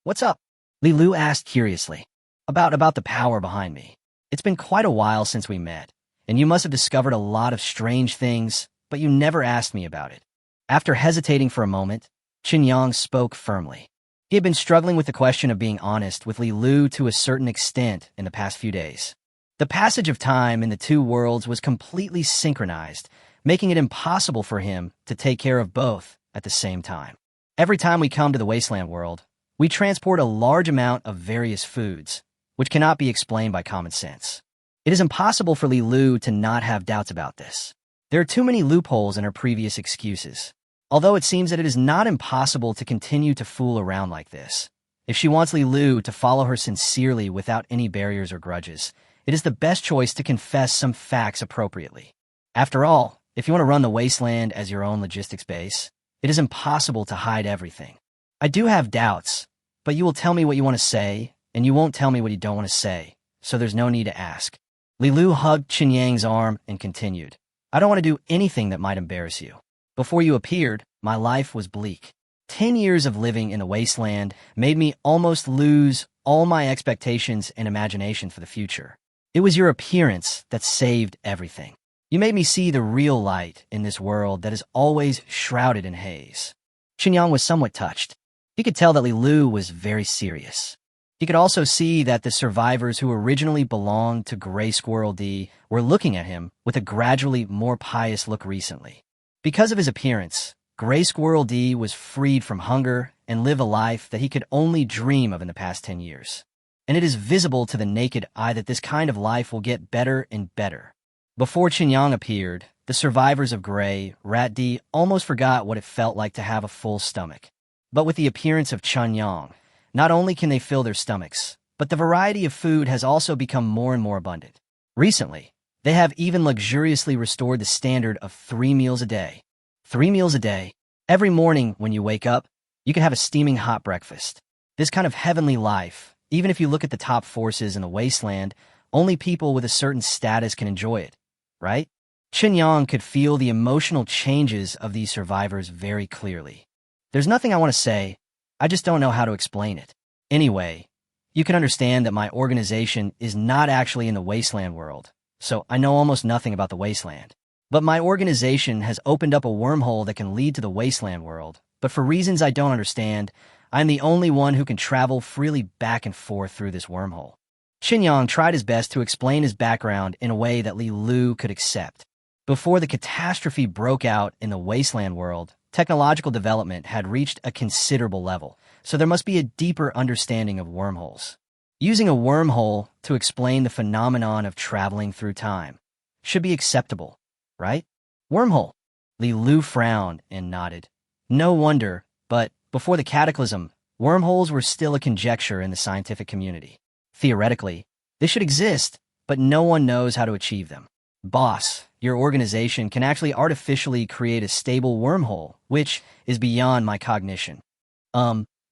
What's up?" Li Lu asked curiously. About the power behind me. It's been quite a while since we met, and you must have discovered a lot of strange things, but you never asked me about it." After hesitating for a moment, Chen Yang spoke firmly. He had been struggling with the question of being honest with Li Lu to a certain extent in the past few days. The passage of time in the two worlds was completely synchronized, making it impossible for him to take care of both at the same time. Every time we come to the wasteland world, We transport a large amount of various foods, which cannot be explained by common sense. It is impossible for Li Lu to not have doubts about this. There are too many loopholes in her previous excuses. Although it seems that it is not impossible to continue to fool around like this. If she wants Li Lu to follow her sincerely without any barriers or grudges, it is the best choice to confess some facts appropriately. After all, if you want to run the wasteland as your own logistics base, it is impossible to hide everything. I do have doubts, but you will tell me what you want to say, and you won't tell me what you don't want to say, so there's no need to ask. Li Lu hugged Chen Yang's arm and continued. I don't want to do anything that might embarrass you. Before you appeared, my life was bleak. 10 years of living in the wasteland made me almost lose all my expectations and imagination for the future. It was your appearance that saved everything. You made me see the real light in this world that is always shrouded in haze. Chen Yang was somewhat touched. He could tell that Li Lu was very serious. He could also see that the survivors who originally belonged to Gray Squirrel D were looking at him with a gradually more pious look recently. Because of his appearance, Gray Squirrel D was freed from hunger and lived a life that he could only dream of in the past 10 years. And it is visible to the naked eye that this kind of life will get better and better. Before Chen Yang appeared, the survivors of Gray, Rat D almost forgot what it felt like to have a full stomach. But with the appearance of Chen Yang, not only can they fill their stomachs, but the variety of food has also become more and more abundant. Recently, they have even luxuriously restored the standard of 3 meals a day. 3 meals a day. Every morning when you wake up, you can have a steaming hot breakfast. This kind of heavenly life, even if you look at the top forces in the wasteland, only people with a certain status can enjoy it, right? Chen Yang could feel the emotional changes of these survivors very clearly. There's nothing I want to say, I just don't know how to explain it. Anyway, you can understand that my organization is not actually in the wasteland world, so I know almost nothing about the wasteland. But my organization has opened up a wormhole that can lead to the wasteland world, but for reasons I don't understand, I'm the only one who can travel freely back and forth through this wormhole. Chen Yang tried his best to explain his background in a way that Li Lu could accept. Before the catastrophe broke out in the wasteland world, technological development had reached a considerable level, so there must be a deeper understanding of wormholes. Using a wormhole to explain the phenomenon of traveling through time should be acceptable, right? Wormhole. Li Lu frowned and nodded. No wonder, but before the cataclysm, wormholes were still a conjecture in the scientific community. Theoretically, they should exist, but no one knows how to achieve them. Boss, your organization can actually artificially create a stable wormhole, which is beyond my cognition.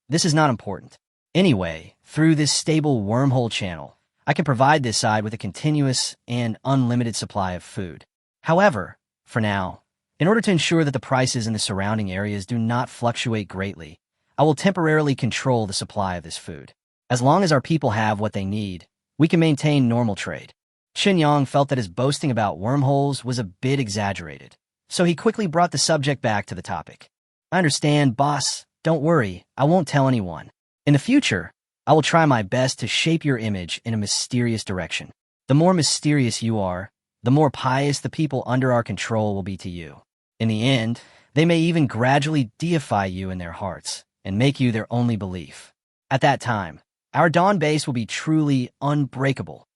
This is not important. Anyway, through this stable wormhole channel, I can provide this side with a continuous and unlimited supply of food. However, for now, in order to ensure that the prices in the surrounding areas do not fluctuate greatly, I will temporarily control the supply of this food. As long as our people have what they need, we can maintain normal trade. Chen Yang felt that his boasting about wormholes was a bit exaggerated, so he quickly brought the subject back to the topic. I understand, boss. Don't worry, I won't tell anyone. In the future, I will try my best to shape your image in a mysterious direction. The more mysterious you are, the more pious the people under our control will be to you. In the end, they may even gradually deify you in their hearts and make you their only belief. At that time, our Dawn base will be truly unbreakable.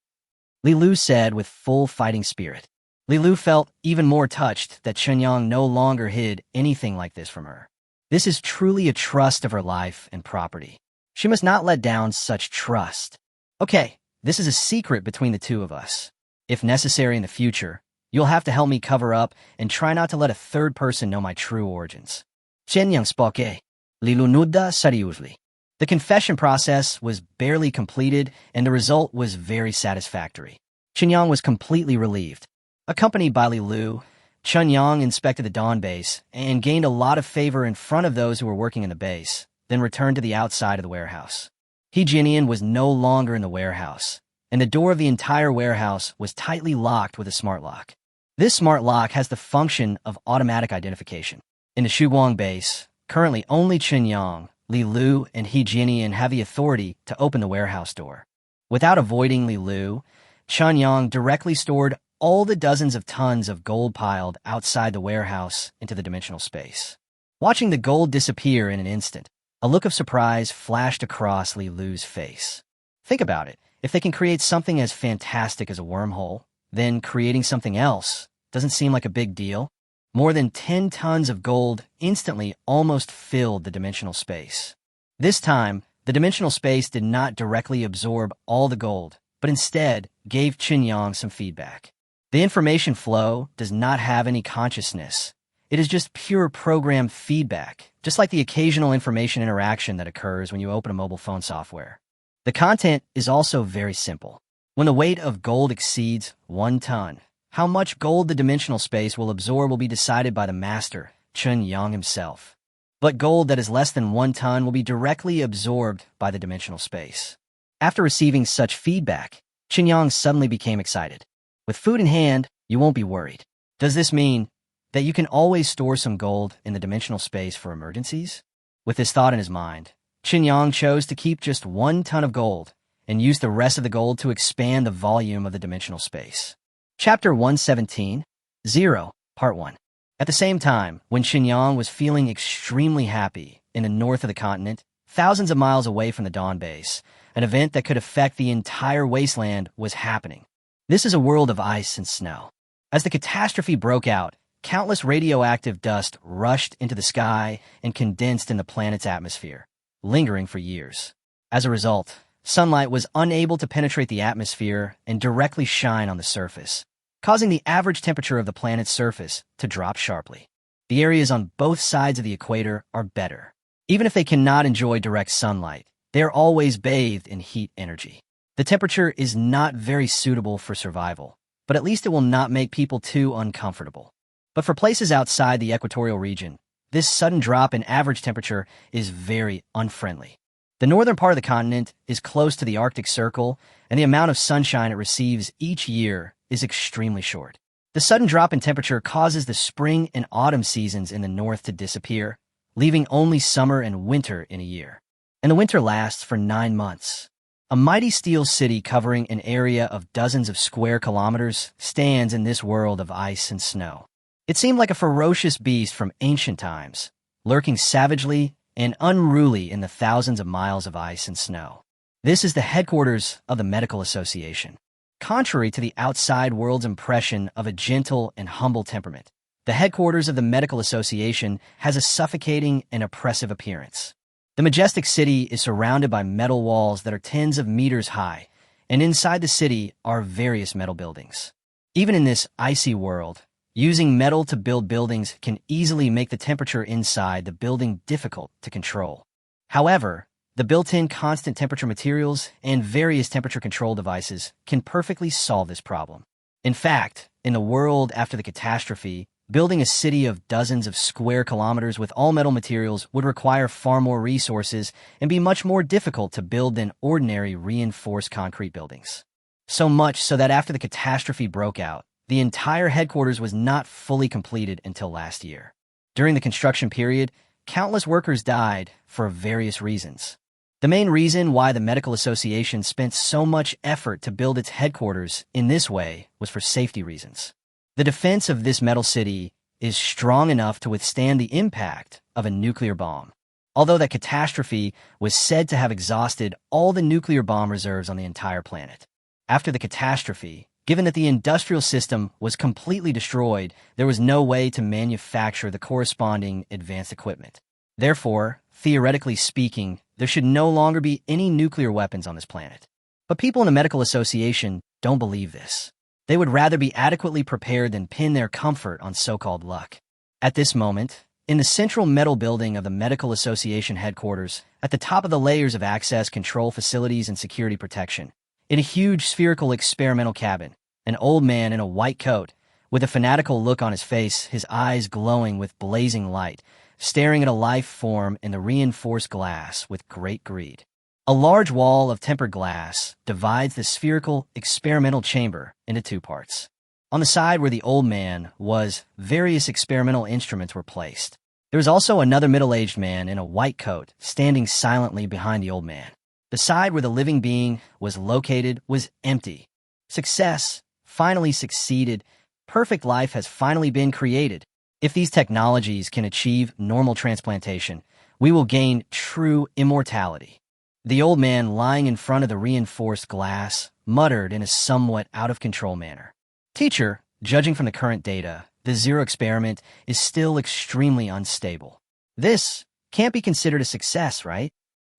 Li Lu said with full fighting spirit. Li Lu felt even more touched that Chen Yang no longer hid anything like this from her. This is truly a trust of her life and property. She must not let down such trust. Okay, this is a secret between the two of us. If necessary in the future, you'll have to help me cover up and try not to let a third person know my true origins. Chen Yang spoke. Li Lu nudda seriously. The confession process was barely completed, and the result was very satisfactory. Chen Yang was completely relieved. Accompanied by Li Lu, Chen Yang inspected the Dawn base and gained a lot of favor in front of those who were working in the base, then returned to the outside of the warehouse. He Jinian was no longer in the warehouse, and the door of the entire warehouse was tightly locked with a smart lock. This smart lock has the function of automatic identification. In the Shuguang base, currently only Chen Yang, Li Lu, and He Jinian have the authority to open the warehouse door. Without avoiding Li Lu, Chen Yang directly stored all the dozens of tons of gold piled outside the warehouse into the dimensional space. Watching the gold disappear in an instant, A look of surprise flashed across Li Lu's face. Think about it. If they can create something as fantastic as a wormhole, then creating something else doesn't seem like a big deal. More than 10 tons of gold instantly almost filled the dimensional space. This time, the dimensional space did not directly absorb all the gold, but instead gave Qinyang some feedback. The information flow does not have any consciousness. It is just pure program feedback, just like the occasional information interaction that occurs when you open a mobile phone software. The content is also very simple. When the weight of gold exceeds 1 ton, how much gold the dimensional space will absorb will be decided by the master, Qinyang himself. But gold that is less than 1 ton will be directly absorbed by the dimensional space. After receiving such feedback, Qinyang suddenly became excited. With food in hand, you won't be worried. Does this mean that you can always store some gold in the dimensional space for emergencies? With this thought in his mind, Qinyang chose to keep just 1 ton of gold and use the rest of the gold to expand the volume of the dimensional space. Chapter 117, 0, Part 1. At the same time, when Qinyang was feeling extremely happy in the north of the continent, thousands of miles away from the Dawn Base, an event that could affect the entire wasteland was happening. This is a world of ice and snow. As the catastrophe broke out, countless radioactive dust rushed into the sky and condensed in the planet's atmosphere, lingering for years. As a result, sunlight was unable to penetrate the atmosphere and directly shine on the surface, causing the average temperature of the planet's surface to drop sharply. The areas on both sides of the equator are better. Even if they cannot enjoy direct sunlight, they are always bathed in heat energy. The temperature is not very suitable for survival, but at least it will not make people too uncomfortable. But for places outside the equatorial region, this sudden drop in average temperature is very unfriendly. The northern part of the continent is close to the Arctic Circle, and the amount of sunshine it receives each year is extremely short. The sudden drop in temperature causes the spring and autumn seasons in the north to disappear, leaving only summer and winter in a year. And the winter lasts for 9 months. A mighty steel city covering an area of dozens of square kilometers stands in this world of ice and snow. It seemed like a ferocious beast from ancient times, lurking savagely and unruly in the thousands of miles of ice and snow. This is the headquarters of the Medical Association. Contrary to the outside world's impression of a gentle and humble temperament, the headquarters of the Medical Association has a suffocating and oppressive appearance. The majestic city is surrounded by metal walls that are tens of meters high, and inside the city are various metal buildings. Even in this icy world, using metal to build buildings can easily make the temperature inside the building difficult to control. However, the built-in constant temperature materials and various temperature control devices can perfectly solve this problem. In fact, in the world after the catastrophe, building a city of dozens of square kilometers with all metal materials would require far more resources and be much more difficult to build than ordinary reinforced concrete buildings. So much so that after the catastrophe broke out, the entire headquarters was not fully completed until last year. During the construction period, countless workers died for various reasons. The main reason why the Medical Association spent so much effort to build its headquarters in this way was for safety reasons. The defense of this metal city is strong enough to withstand the impact of a nuclear bomb, although that catastrophe was said to have exhausted all the nuclear bomb reserves on the entire planet. After the catastrophe, given that the industrial system was completely destroyed, there was no way to manufacture the corresponding advanced equipment. Therefore, theoretically speaking, there should no longer be any nuclear weapons on this planet. But people in the Medical Association don't believe this. They would rather be adequately prepared than pin their comfort on so-called luck. At this moment, in the central metal building of the Medical Association headquarters, at the top of the layers of access control facilities and security protection, in a huge spherical experimental cabin, an old man in a white coat, with a fanatical look on his face, his eyes glowing with blazing light, staring at a life form in the reinforced glass with great greed. A large wall of tempered glass divides the spherical experimental chamber into 2 parts. On the side where the old man was, various experimental instruments were placed. There was also another middle-aged man in a white coat standing silently behind the old man. The side where the living being was located was empty. Success finally succeeded. Perfect life has finally been created. If these technologies can achieve normal transplantation, We will gain true immortality. The old man, lying in front of the reinforced glass, muttered in a somewhat out-of-control manner. Teacher, judging from the current data, the Zero experiment is still extremely unstable. This can't be considered a success, right?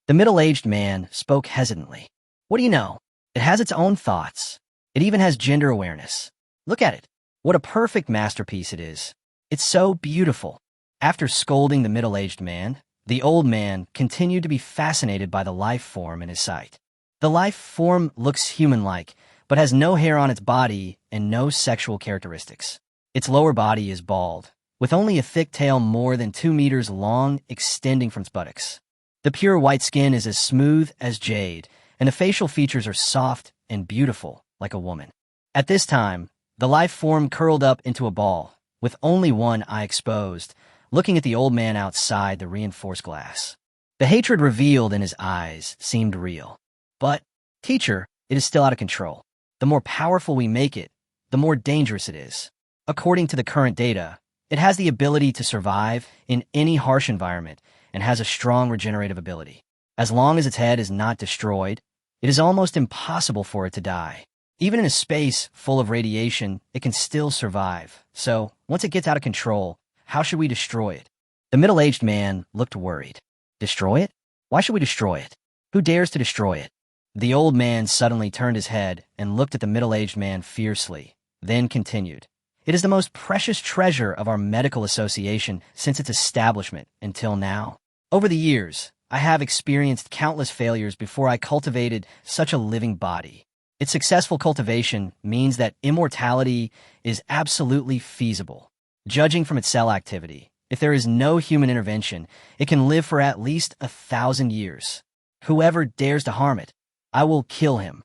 The middle-aged man spoke hesitantly. What do you know? It has its own thoughts. It even has gender awareness. Look at it. What a perfect masterpiece it is. It's so beautiful. After scolding the middle-aged man, the old man continued to be fascinated by the life form in his sight. The life form looks human-like, but has no hair on its body and no sexual characteristics. Its lower body is bald, with only a thick tail more than 2 meters long extending from its buttocks. The pure white skin is as smooth as jade, and the facial features are soft and beautiful, like a woman. At this time, the life form curled up into a ball, with only one eye exposed, looking at the old man outside the reinforced glass. The hatred revealed in his eyes seemed real. But, teacher, it is still out of control. The more powerful we make it, the more dangerous it is. According to the current data, it has the ability to survive in any harsh environment and has a strong regenerative ability. As long as its head is not destroyed, it is almost impossible for it to die. Even in a space full of radiation, it can still survive. So, once it gets out of control, how should we destroy it? The middle-aged man looked worried. Destroy it? Why should we destroy it? Who dares to destroy it? The old man suddenly turned his head and looked at the middle-aged man fiercely, then continued. It is the most precious treasure of our medical association since its establishment until now. Over the years, I have experienced countless failures before I cultivated such a living body. Its successful cultivation means that immortality is absolutely feasible. Judging from its cell activity, if there is no human intervention, it can live for at least 1,000 years. Whoever dares to harm it, I will kill him.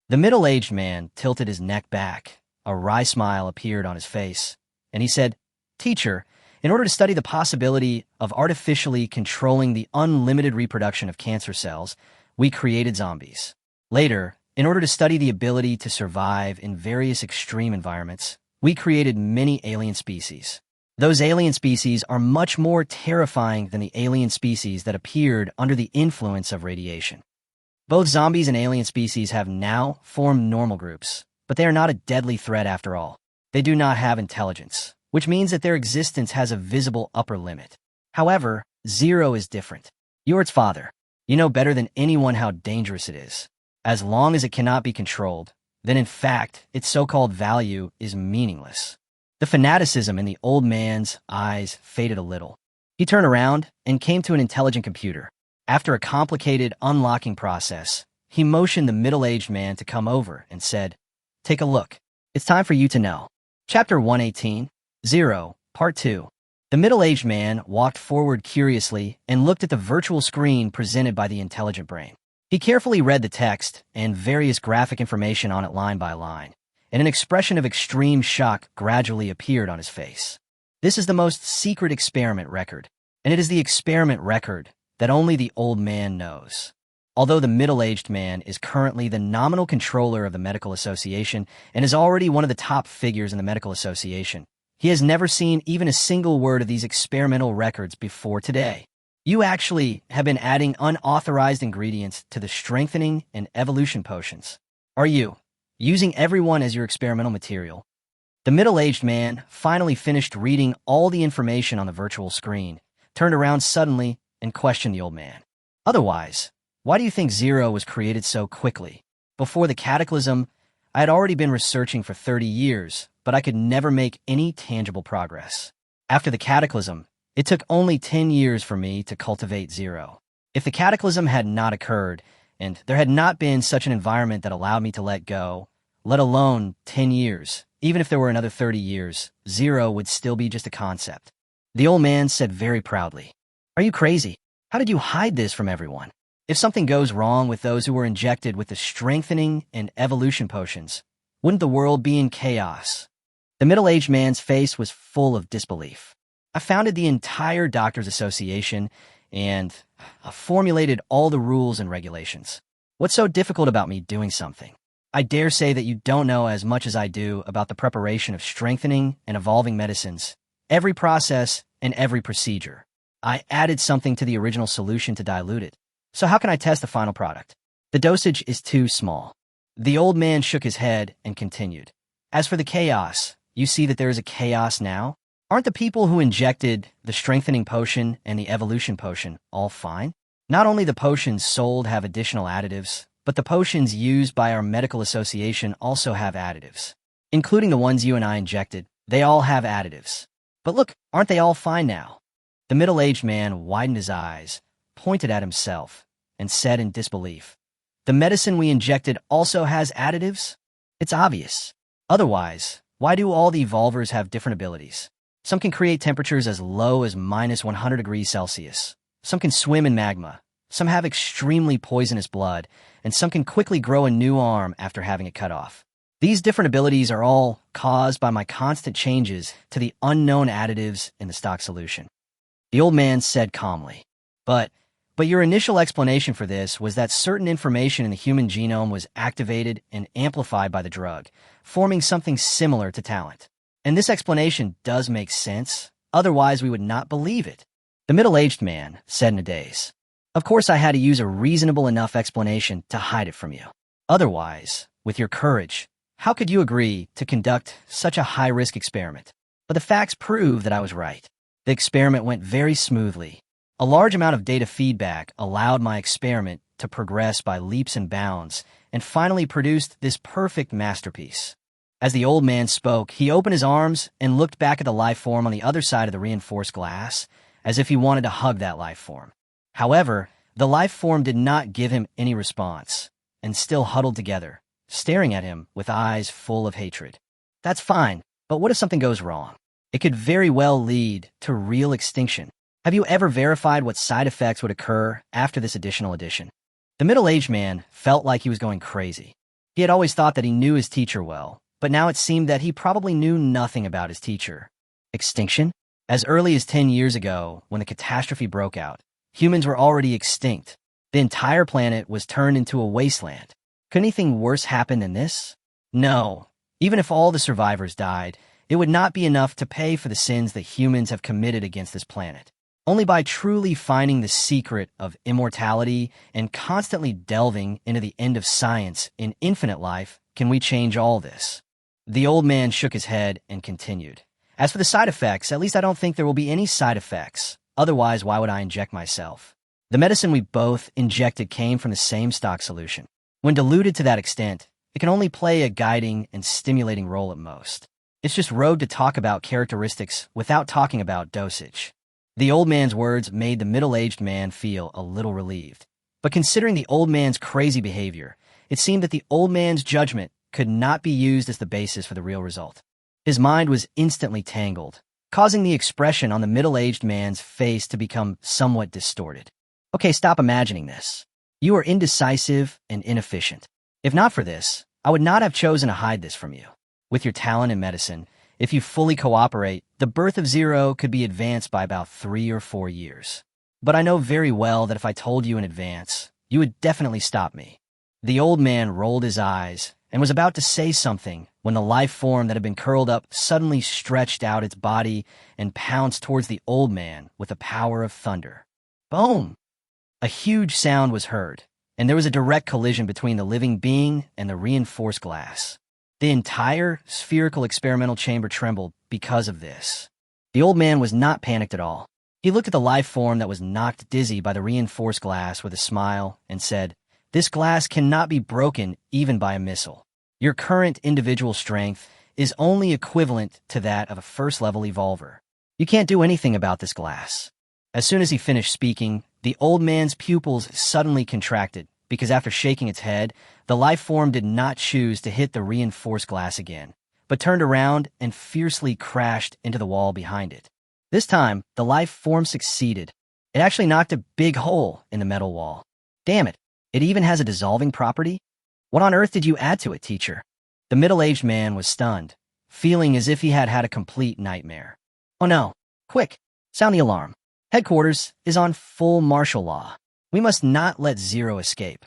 The middle-aged man tilted his neck back. A wry smile appeared on his face, and he said, Teacher, in order to study the possibility of artificially controlling the unlimited reproduction of cancer cells, we created zombies. Later, in order to study the ability to survive in various extreme environments, we created many alien species. Those alien species are much more terrifying than the alien species that appeared under the influence of radiation. Both zombies and alien species have now formed normal groups, but they are not a deadly threat after all. They do not have intelligence, which means that their existence has a visible upper limit. However, Zero is different. You're its father. You know better than anyone how dangerous it is. As long as it cannot be controlled, then in fact, its so-called value is meaningless. The fanaticism in the old man's eyes faded a little. He turned around and came to an intelligent computer. After a complicated unlocking process, he motioned the middle-aged man to come over and said, Take a look. It's time for you to know. Chapter 118, Zero, Part 2. The middle-aged man walked forward curiously and looked at the virtual screen presented by the intelligent brain. He carefully read the text and various graphic information on it line by line, and an expression of extreme shock gradually appeared on his face. This is the most secret experiment record, and it is the experiment record that only the old man knows. Although the middle-aged man is currently the nominal controller of the Medical Association and is already one of the top figures in the Medical Association, he has never seen even a single word of these experimental records before today. You actually have been adding unauthorized ingredients to the strengthening and evolution potions. Are you using everyone as your experimental material? The middle-aged man finally finished reading all the information on the virtual screen, turned around suddenly, and questioned the old man. Otherwise, why do you think Zero was created so quickly? Before the cataclysm, I had already been researching for 30 years, but I could never make any tangible progress. After the cataclysm, it took only 10 years for me to cultivate Zero. If the cataclysm had not occurred, and there had not been such an environment that allowed me to let go, let alone 10 years, even if there were another 30 years, Zero would still be just a concept. The old man said very proudly, Are you crazy? How did you hide this from everyone? If something goes wrong with those who were injected with the strengthening and evolution potions, wouldn't the world be in chaos? The middle-aged man's face was full of disbelief. I founded the entire Doctors Association and formulated all the rules and regulations. What's so difficult about me doing something? I dare say that you don't know as much as I do about the preparation of strengthening and evolving medicines, every process and every procedure. I added something to the original solution to dilute it. So how can I test the final product? The dosage is too small. The old man shook his head and continued. As for the chaos, you see that there is a chaos now? Aren't the people who injected the strengthening potion and the evolution potion all fine? Not only the potions sold have additional additives, but the potions used by our medical association also have additives. Including the ones you and I injected, they all have additives. But look, aren't they all fine now? The middle-aged man widened his eyes, pointed at himself, and said in disbelief, "The medicine we injected also has additives? It's obvious. Otherwise, why do all the evolvers have different abilities? Some can create temperatures as low as -100 degrees Celsius. Some can swim in magma. Some have extremely poisonous blood, and some can quickly grow a new arm after having it cut off. These different abilities are all caused by my constant changes to the unknown additives in the stock solution." The old man said calmly, But your initial explanation for this was that certain information in the human genome was activated and amplified by the drug, forming something similar to talent. And this explanation does make sense, otherwise we would not believe it. The middle-aged man said in a daze, "Of course I had to use a reasonable enough explanation to hide it from you. Otherwise, with your courage, how could you agree to conduct such a high-risk experiment? But the facts prove that I was right. The experiment went very smoothly. A large amount of data feedback allowed my experiment to progress by leaps and bounds and finally produced this perfect masterpiece." As the old man spoke, he opened his arms and looked back at the life form on the other side of the reinforced glass, as if he wanted to hug that life form. However, the life form did not give him any response, and still huddled together, staring at him with eyes full of hatred. That's fine, but what if something goes wrong? It could very well lead to real extinction. Have you ever verified what side effects would occur after this additional addition? The middle-aged man felt like he was going crazy. He had always thought that he knew his teacher well, but now it seemed that he probably knew nothing about his teacher. Extinction? As early as 10 years ago, when the catastrophe broke out, humans were already extinct. The entire planet was turned into a wasteland. Could anything worse happen than this? No. Even if all the survivors died, it would not be enough to pay for the sins that humans have committed against this planet. Only by truly finding the secret of immortality and constantly delving into the end of science in infinite life can we change all this. The old man shook his head and continued. As for the side effects, at least I don't think there will be any side effects. Otherwise, why would I inject myself? The medicine we both injected came from the same stock solution. When diluted to that extent, it can only play a guiding and stimulating role at most. It's just rote to talk about characteristics without talking about dosage. The old man's words made the middle-aged man feel a little relieved. But considering the old man's crazy behavior, it seemed that the old man's judgment could not be used as the basis for the real result. His mind was instantly tangled, causing the expression on the middle-aged man's face to become somewhat distorted. Okay, stop imagining this. You are indecisive and inefficient. If not for this, I would not have chosen to hide this from you. With your talent in medicine, if you fully cooperate, the birth of Zero could be advanced by about 3 or 4 years. But I know very well that if I told you in advance, you would definitely stop me. The old man rolled his eyes and was about to say something when the life form that had been curled up suddenly stretched out its body and pounced towards the old man with the power of thunder. Boom! A huge sound was heard, and there was a direct collision between the living being and the reinforced glass. The entire spherical experimental chamber trembled because of this. The old man was not panicked at all. He looked at the life form that was knocked dizzy by the reinforced glass with a smile and said, "This glass cannot be broken even by a missile. Your current individual strength is only equivalent to that of a first-level evolver. You can't do anything about this glass." As soon as he finished speaking, the old man's pupils suddenly contracted, because after shaking its head, the life form did not choose to hit the reinforced glass again, but turned around and fiercely crashed into the wall behind it. This time, the life form succeeded. It actually knocked a big hole in the metal wall. Damn it, it even has a dissolving property? What on earth did you add to it, teacher? The middle-aged man was stunned, feeling as if he had had a complete nightmare. Oh no, quick, sound the alarm. Headquarters is on full martial law. We must not let Zero escape.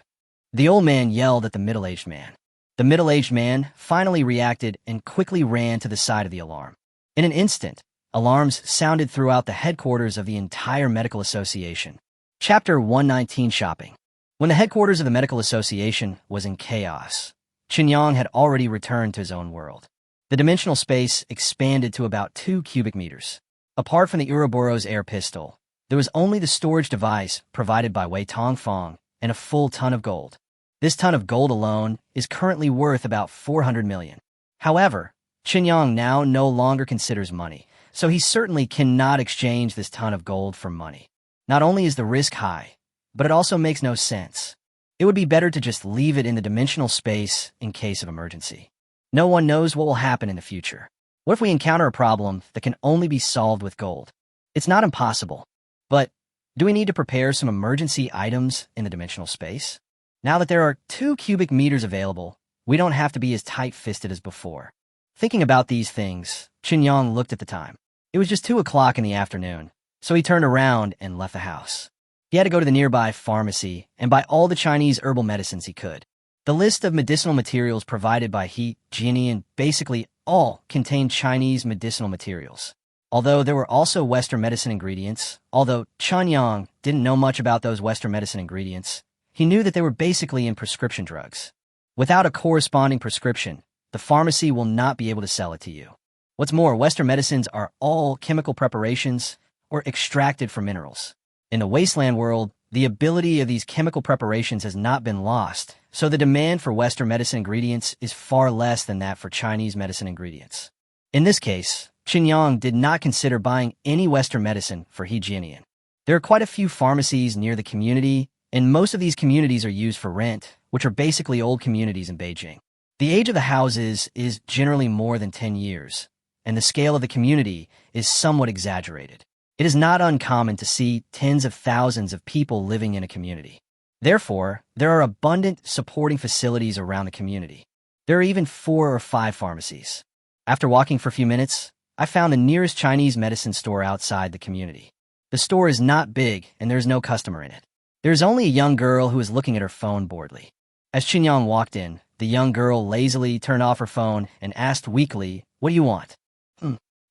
The old man yelled at the middle-aged man. The middle-aged man finally reacted and quickly ran to the side of the alarm. In an instant, Alarms sounded throughout the headquarters of the entire medical association. Chapter 119 Shopping. When the headquarters of the medical association was in chaos, Qinyang had already returned to his own world. The dimensional space expanded to about 2 cubic meters. Apart from the Ouroboros air pistol, there was only the storage device provided by Wei Tongfang and a full ton of gold. This ton of gold alone is currently worth about 400 million. However, Qinyang now no longer considers money, so he certainly cannot exchange this ton of gold for money. Not only is the risk high, but it also makes no sense. It would be better to just leave it in the dimensional space in case of emergency. No one knows what will happen in the future. What if we encounter a problem that can only be solved with gold? It's not impossible, but do we need to prepare some emergency items in the dimensional space? Now that there are 2 cubic meters available, we don't have to be as tight-fisted as before. Thinking about these things, Qinyang looked at the time. It was just 2 o'clock in the afternoon, so he turned around and left the house. He had to go to the nearby pharmacy and buy all the Chinese herbal medicines he could. The list of medicinal materials provided by He Jianian basically all contained Chinese medicinal materials. Although there were also Western medicine ingredients, although Qinyang didn't know much about those Western medicine ingredients, he knew that they were basically in prescription drugs. Without a corresponding prescription, the pharmacy will not be able to sell it to you. What's more, Western medicines are all chemical preparations or extracted from minerals. In the wasteland world, the ability of these chemical preparations has not been lost, so the demand for Western medicine ingredients is far less than that for Chinese medicine ingredients. In this case, Qinyang did not consider buying any Western medicine for He Jianian. There are quite a few pharmacies near the community, and most of these communities are used for rent, which are basically old communities in Beijing. The age of the houses is generally more than 10 years, and the scale of the community is somewhat exaggerated. It is not uncommon to see tens of thousands of people living in a community. Therefore, there are abundant supporting facilities around the community. There are even 4 or 5 pharmacies. After walking for a few minutes, I found the nearest Chinese medicine store outside the community. The store is not big, and there is no customer in it. There is only a young girl who is looking at her phone boredly. As Qinyang walked in, the young girl lazily turned off her phone and asked weakly, "What do you want?"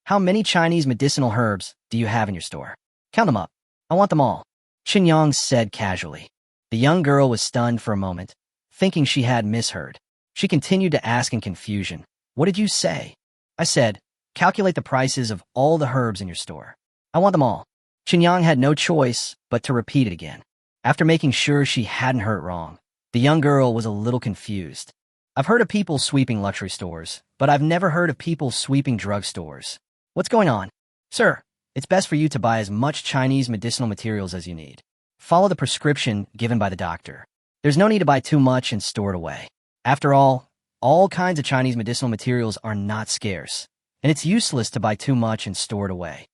How many Chinese medicinal herbs do you have in your store? Count them up. I want them all, Qinyang said casually. The young girl was stunned for a moment, thinking she had misheard. She continued to ask in confusion, "What did you say?" I said, "Calculate the prices of all the herbs in your store. I want them all." Qinyang had no choice but to repeat it again. After making sure she hadn't heard it wrong, the young girl was a little confused. I've heard of people sweeping luxury stores, but I've never heard of people sweeping drugstores. What's going on? Sir, it's best for you to buy as much Chinese medicinal materials as you need. Follow the prescription given by the doctor. There's no need to buy too much and store it away. After all kinds of Chinese medicinal materials are not scarce, and it's useless to buy too much and store it away.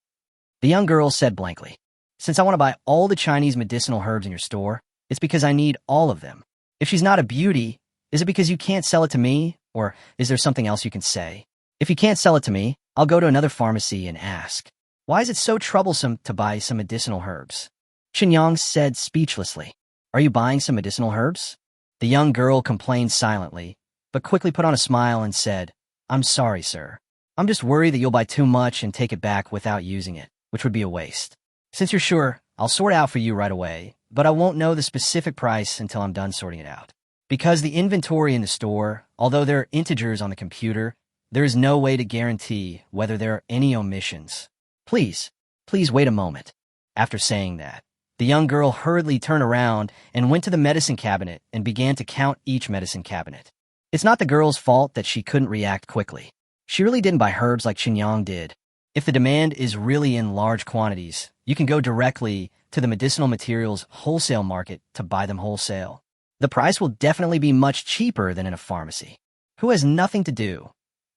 The young girl said blankly, "Since I want to buy all the Chinese medicinal herbs in your store, it's because I need all of them. If she's not a beauty, is it because you can't sell it to me, or is there something else you can say? If you can't sell it to me, I'll go to another pharmacy and ask. Why is it so troublesome to buy some medicinal herbs?" Qinyang said speechlessly, "Are you buying some medicinal herbs?" The young girl complained silently, but quickly put on a smile and said, "I'm sorry, sir. I'm just worried that you'll buy too much and take it back without using it, which would be a waste. Since you're sure, I'll sort it out for you right away, but I won't know the specific price until I'm done sorting it out. Because the inventory in the store, although there are integers on the computer, there is no way to guarantee whether there are any omissions. Please wait a moment." After saying that, the young girl hurriedly turned around and went to the medicine cabinet and began to count each medicine cabinet. It's not the girl's fault that she couldn't react quickly. She really didn't buy herbs like Qinyang did. If the demand is really in large quantities, you can go directly to the medicinal materials wholesale market to buy them wholesale. The price will definitely be much cheaper than in a pharmacy. Who has nothing to do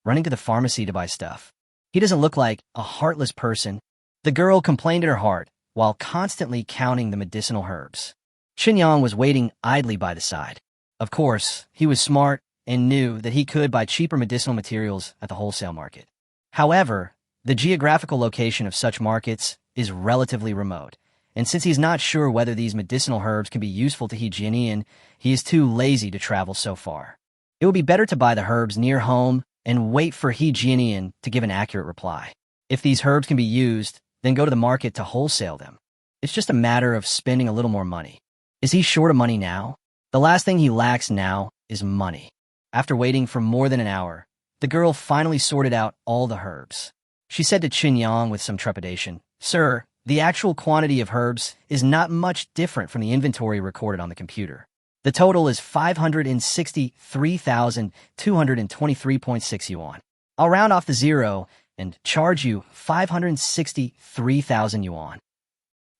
running to the pharmacy to buy stuff? He doesn't look like a heartless person. The girl complained in her heart while constantly counting the medicinal herbs. Qinyang was waiting idly by the side. Of course, he was smart and knew that he could buy cheaper medicinal materials at the wholesale market. However, the geographical location of such markets is relatively remote, and since he's not sure whether these medicinal herbs can be useful to He Jianian, he is too lazy to travel so far. It would be better to buy the herbs near home and wait for He Jianian to give an accurate reply. If these herbs can be used, then go to the market to wholesale them. It's just a matter of spending a little more money. Is he short of money now? The last thing he lacks now is money. After waiting for more than an hour, the girl finally sorted out all the herbs. She said to Qin Yang with some trepidation, "Sir, the actual quantity of herbs is not much different from the inventory recorded on the computer. The total is 563,223.6 yuan. I'll round off the zero and charge you 563,000 yuan.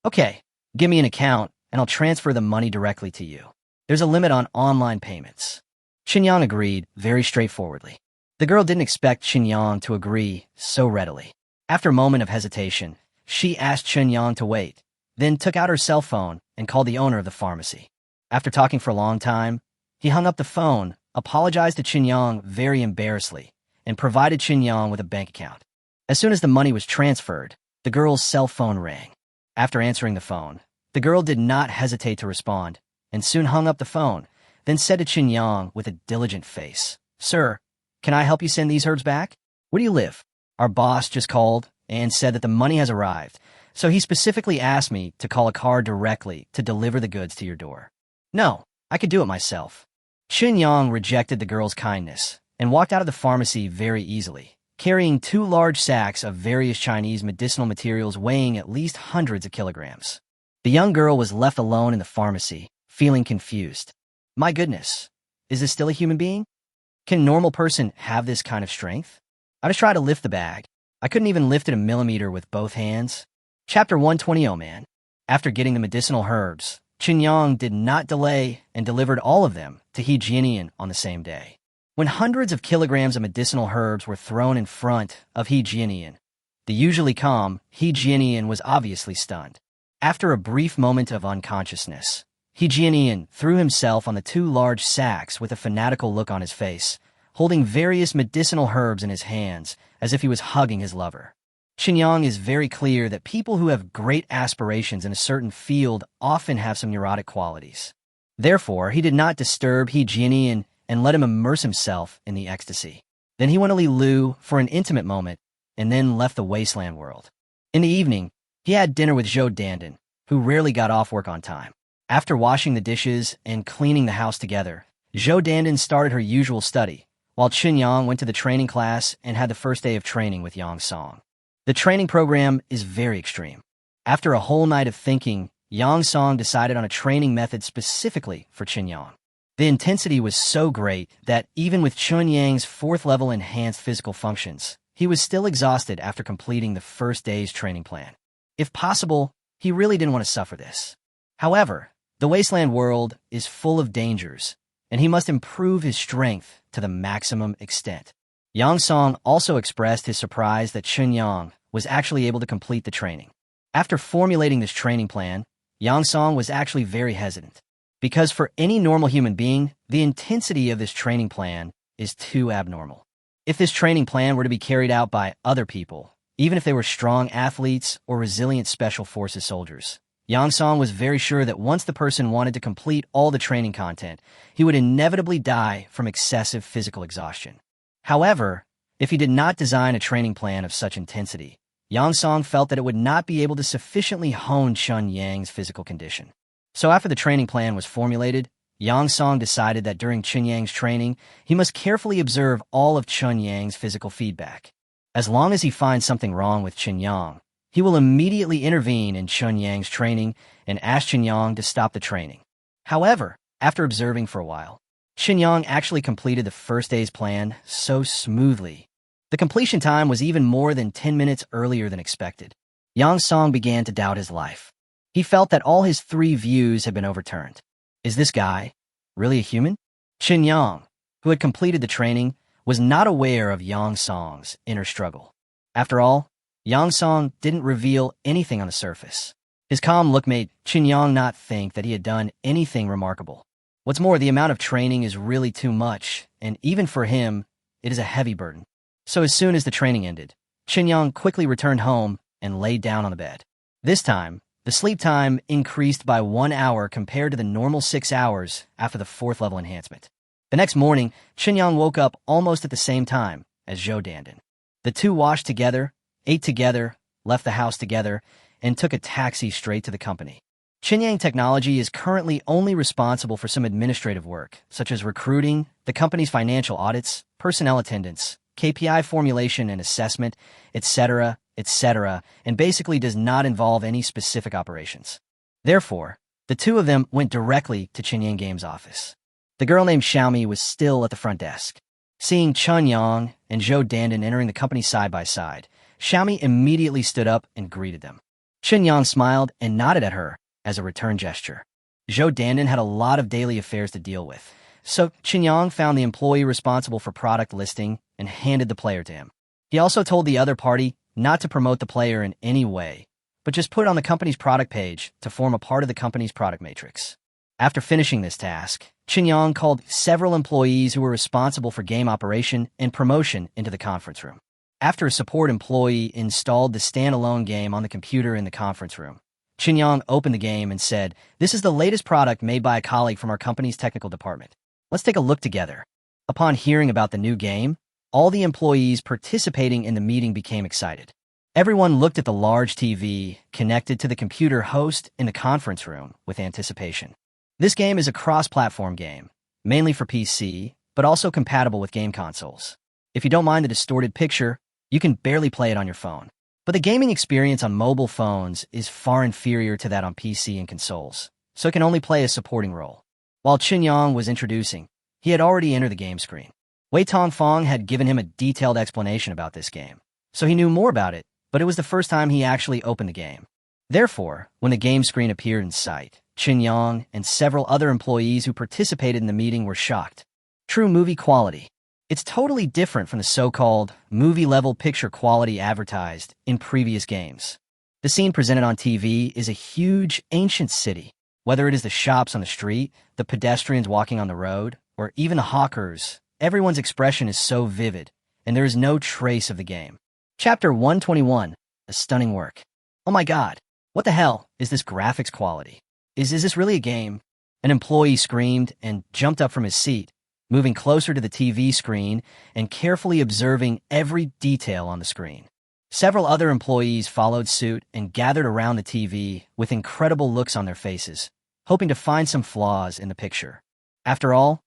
Okay, give me an account and I'll transfer the money directly to you. There's a limit on online payments." Qin Yang agreed very straightforwardly. The girl didn't expect Qin Yang to agree so readily. After a moment of hesitation, she asked Qin Yang to wait, then took out her cell phone and called the owner of the pharmacy. After talking for a long time, he hung up the phone, apologized to Qin Yang very embarrassedly, and provided Qin Yang with a bank account. As soon as the money was transferred, the girl's cell phone rang. After answering the phone, the girl did not hesitate to respond, and soon hung up the phone, then said to Qin Yang with a diligent face, "Sir, can I help you send these herbs back? Where do you live? Our boss just called and said that the money has arrived, so he specifically asked me to call a car directly to deliver the goods to your door." "No, I could do it myself." Qin Yang rejected the girl's kindness and walked out of the pharmacy very easily, carrying 2 large sacks of various Chinese medicinal materials weighing at least hundreds of kilograms. The young girl was left alone in the pharmacy, feeling confused. My goodness, is this still a human being? Can a normal person have this kind of strength? I just tried to lift the bag. I couldn't even lift it a millimeter with both hands. Chapter 120. Oh man. After getting the medicinal herbs, Qin Yang did not delay and delivered all of them to He Jianian on the same day. When hundreds of kilograms of medicinal herbs were thrown in front of He Jianian, the usually calm He Jianian was obviously stunned. After a brief moment of unconsciousness, He Jianian threw himself on the 2 large sacks with a fanatical look on his face, holding various medicinal herbs in his hands as if he was hugging his lover. Qin Yang is very clear that people who have great aspirations in a certain field often have some neurotic qualities. Therefore, he did not disturb He Jianian and let him immerse himself in the ecstasy. Then he went to Li Lu for an intimate moment and then left the wasteland world. In the evening, he had dinner with Zhou Dandan, who rarely got off work on time. After washing the dishes and cleaning the house together, Zhou Dandan started her usual study, while Qin Yang went to the training class and had the first day of training with Yang Song. The training program is very extreme. After a whole night of thinking, Yang Song decided on a training method specifically for Qin Yang. The intensity was so great that even with Qin Yang's 4th level enhanced physical functions, he was still exhausted after completing the first day's training plan. If possible, he really didn't want to suffer this. However, the wasteland world is full of dangers, and he must improve his strength to the maximum extent. Yang Song also expressed his surprise that Qin Yang was actually able to complete the training. After formulating this training plan, Yang Song was actually very hesitant, because for any normal human being, the intensity of this training plan is too abnormal. If this training plan were to be carried out by other people, even if they were strong athletes or resilient special forces soldiers, Yang Song was very sure that once the person wanted to complete all the training content, he would inevitably die from excessive physical exhaustion. However, if he did not design a training plan of such intensity, Yang Song felt that it would not be able to sufficiently hone Qin Yang's physical condition. So after the training plan was formulated, Yang Song decided that during Qin Yang's training, he must carefully observe all of Qin Yang's physical feedback. As long as he finds something wrong with Qin Yang, he will immediately intervene in Qin Yang's training and ask Qin Yang to stop the training. However, after observing for a while, Qin Yang actually completed the first day's plan so smoothly. The completion time was even more than 10 minutes earlier than expected. Yang Song began to doubt his life. He felt that all his 3 views had been overturned. Is this guy really a human? Qin Yang, who had completed the training, was not aware of Yang Song's inner struggle. After all, Yang Song didn't reveal anything on the surface. His calm look made Qin Yang not think that he had done anything remarkable. What's more, the amount of training is really too much, and even for him, it is a heavy burden. So as soon as the training ended, Qin Yang quickly returned home and laid down on the bed. This time, the sleep time increased by 1 hour compared to the normal 6 hours after the 4th level enhancement. The next morning, Qin Yang woke up almost at the same time as Zhou Dandan. The two washed together ate together, left the house together, and took a taxi straight to the company. Chinyang Technology is currently only responsible for some administrative work, such as recruiting, the company's financial audits, personnel attendance, KPI formulation and assessment, etc., and basically does not involve any specific operations. Therefore, the two of them went directly to Chinyang Games' office. The girl named Xiaomi was still at the front desk. Seeing Chun Yang and Zhou Dandan entering the company side by side, Xiaomi immediately stood up and greeted them. Chun Yang smiled and nodded at her as a return gesture. Zhou Dandan had a lot of daily affairs to deal with, so Chun Yang found the employee responsible for product listing and handed the player to him. He also told the other party not to promote the player in any way, but just put it on the company's product page to form a part of the company's product matrix. After finishing this task, Chun Yang called several employees who were responsible for game operation and promotion into the conference room. After a support employee installed the standalone game on the computer in the conference room, Chun Yang opened the game and said, "This is the latest product made by a colleague from our company's technical department. Let's take a look together." Upon hearing about the new game, all the employees participating in the meeting became excited. Everyone looked at the large TV connected to the computer host in the conference room with anticipation. This game is a cross-platform game, mainly for PC, but also compatible with game consoles. If you don't mind the distorted picture, you can barely play it on your phone. But the gaming experience on mobile phones is far inferior to that on PC and consoles, so it can only play a supporting role. While Chun Yang was introducing, he had already entered the game screen. Wei Tongfang had given him a detailed explanation about this game, so he knew more about it, but it was the first time he actually opened the game. Therefore, when the game screen appeared in sight, Chun Yang and several other employees who participated in the meeting were shocked. True movie quality. It's totally different from the so-called movie-level picture quality advertised in previous games. The scene presented on TV is a huge, ancient city. Whether it is the shops on the street, the pedestrians walking on the road, or even the hawkers, everyone's expression is so vivid, and there is no trace of the game. Chapter 121, a stunning work. Oh my god, what the hell is this graphics quality? Is this really a game? An employee screamed and jumped up from his seat, moving closer to the TV screen and carefully observing every detail on the screen. Several other employees followed suit and gathered around the TV with incredible looks on their faces, hoping to find some flaws in the picture. After all,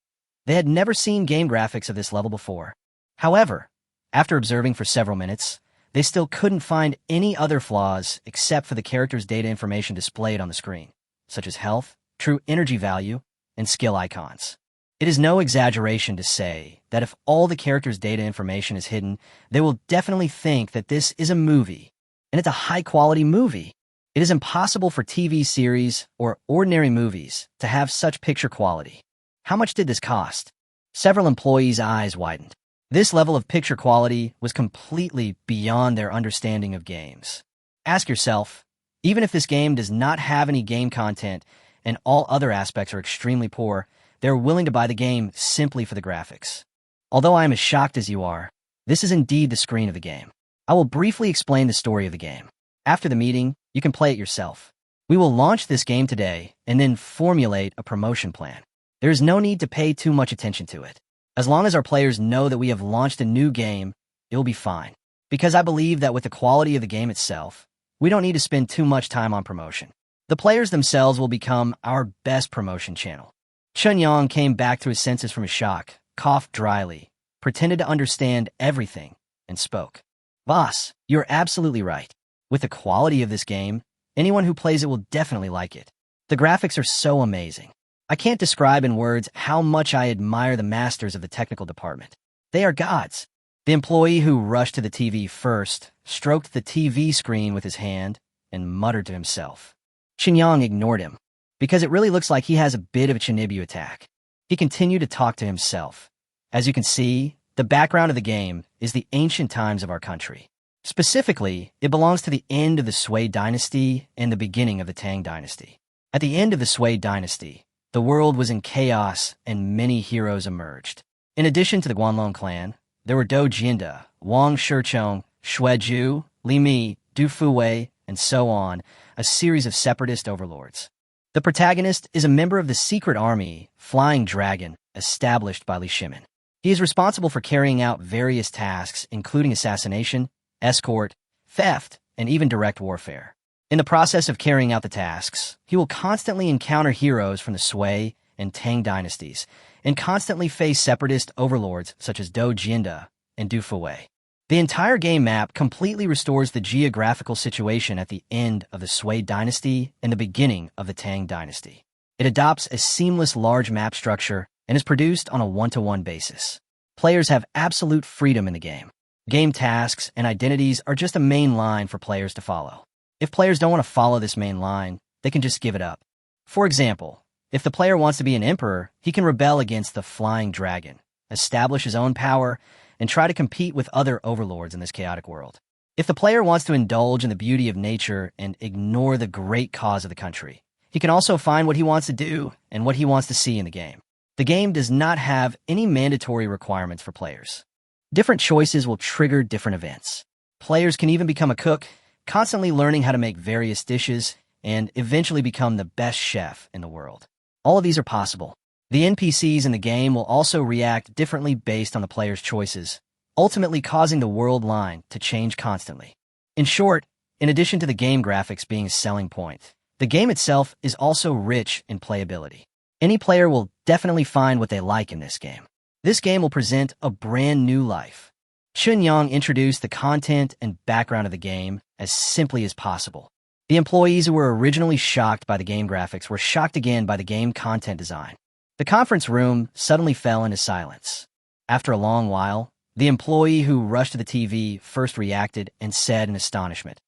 they had never seen game graphics of this level before. However, after observing for several minutes, they still couldn't find any other flaws except for the character's data information displayed on the screen, such as health, true energy value, and skill icons. It is no exaggeration to say that if all the character's data information is hidden, they will definitely think that this is a movie, and it's a high-quality movie. It is impossible for TV series or ordinary movies to have such picture quality. How much did this cost? Several employees' eyes widened. This level of picture quality was completely beyond their understanding of games. Ask yourself, even if this game does not have any game content and all other aspects are extremely poor, they're willing to buy the game simply for the graphics. Although I am as shocked as you are, this is indeed the screen of the game. I will briefly explain the story of the game. After the meeting, you can play it yourself. We will launch this game today and then formulate a promotion plan. There is no need to pay too much attention to it. As long as our players know that we have launched a new game, it will be fine. Because I believe that with the quality of the game itself, we don't need to spend too much time on promotion. The players themselves will become our best promotion channel. Chun Yang came back to his senses from his shock, coughed dryly, pretended to understand everything, and spoke. Boss, you're absolutely right. With the quality of this game, anyone who plays it will definitely like it. The graphics are so amazing. I can't describe in words how much I admire the masters of the technical department. They are gods. The employee who rushed to the TV first stroked the TV screen with his hand and muttered to himself. Chun Yang ignored him, because it really looks like he has a bit of a Chinibu attack. He continued to talk to himself. As you can see, the background of the game is the ancient times of our country. Specifically, it belongs to the end of the Sui dynasty and the beginning of the Tang dynasty. At the end of the Sui dynasty, the world was in chaos and many heroes emerged. In addition to the Guanlong clan, there were Dou Jianda, Wang Shichong, Xueju, Li Mi, Du Fuwei, and so on, a series of separatist overlords. The protagonist is a member of the secret army, Flying Dragon, established by Li Shimin. He is responsible for carrying out various tasks, including assassination, escort, theft, and even direct warfare. In the process of carrying out the tasks, he will constantly encounter heroes from the Sui and Tang dynasties, and constantly face separatist overlords such as Do Jianda and Du Fuwei. The entire game map completely restores the geographical situation at the end of the Sui dynasty and the beginning of the Tang dynasty. It adopts a seamless large map structure and is produced on a one-to-one basis. Players have absolute freedom in the game. Game tasks and identities are just a main line for players to follow. If players don't want to follow this main line, they can just give it up. For example, if the player wants to be an emperor, he can rebel against the flying dragon, establish his own power, and try to compete with other overlords in this chaotic world. If the player wants to indulge in the beauty of nature and ignore the great cause of the country, he can also find what he wants to do and what he wants to see in the game. The game does not have any mandatory requirements for players. Different choices will trigger different events. Players can even become a cook, constantly learning how to make various dishes, and eventually become the best chef in the world. All of these are possible. The NPCs in the game will also react differently based on the player's choices, ultimately causing the world line to change constantly. In short, in addition to the game graphics being a selling point, the game itself is also rich in playability. Any player will definitely find what they like in this game. This game will present a brand new life. Chunyang introduced the content and background of the game as simply as possible. The employees who were originally shocked by the game graphics were shocked again by the game content design. The conference room suddenly fell into silence. After a long while, the employee who rushed to the TV first reacted and said in astonishment,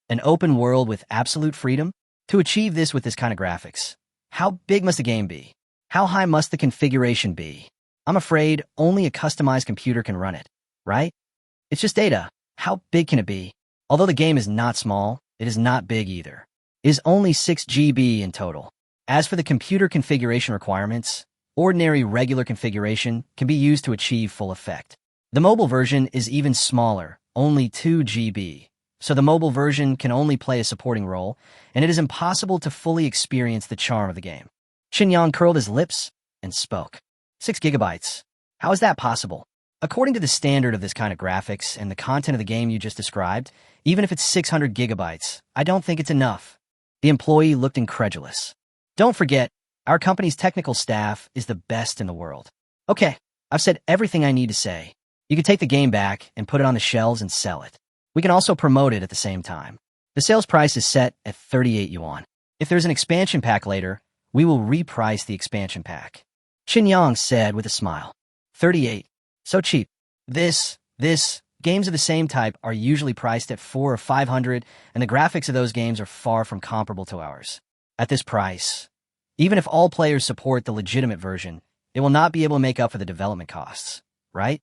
"An open world with absolute freedom? To achieve this with this kind of graphics, how big must the game be? How high must the configuration be? I'm afraid only a customized computer can run it, right? It's just data. How big can it be?" Although the game is not small, it is not big either. It is only 6 GB in total. As for the computer configuration requirements, ordinary regular configuration can be used to achieve full effect. The mobile version is even smaller, only 2 GB, so the mobile version can only play a supporting role, and it is impossible to fully experience the charm of the game. Chunyang curled his lips and spoke. 6 gigabytes. How is that possible? According to the standard of this kind of graphics and the content of the game you just described, even if it's 600 gigabytes, I don't think it's enough. The employee looked incredulous. Don't forget, our company's technical staff is the best in the world. Okay, I've said everything I need to say. You can take the game back and put it on the shelves and sell it. We can also promote it at the same time. The sales price is set at 38 yuan. If there's an expansion pack later, we will reprice the expansion pack. Chunyang said with a smile. 38. So cheap. Games of the same type are usually priced at 400 or 500, and the graphics of those games are far from comparable to ours. At this price, even if all players support the legitimate version, it will not be able to make up for the development costs, right?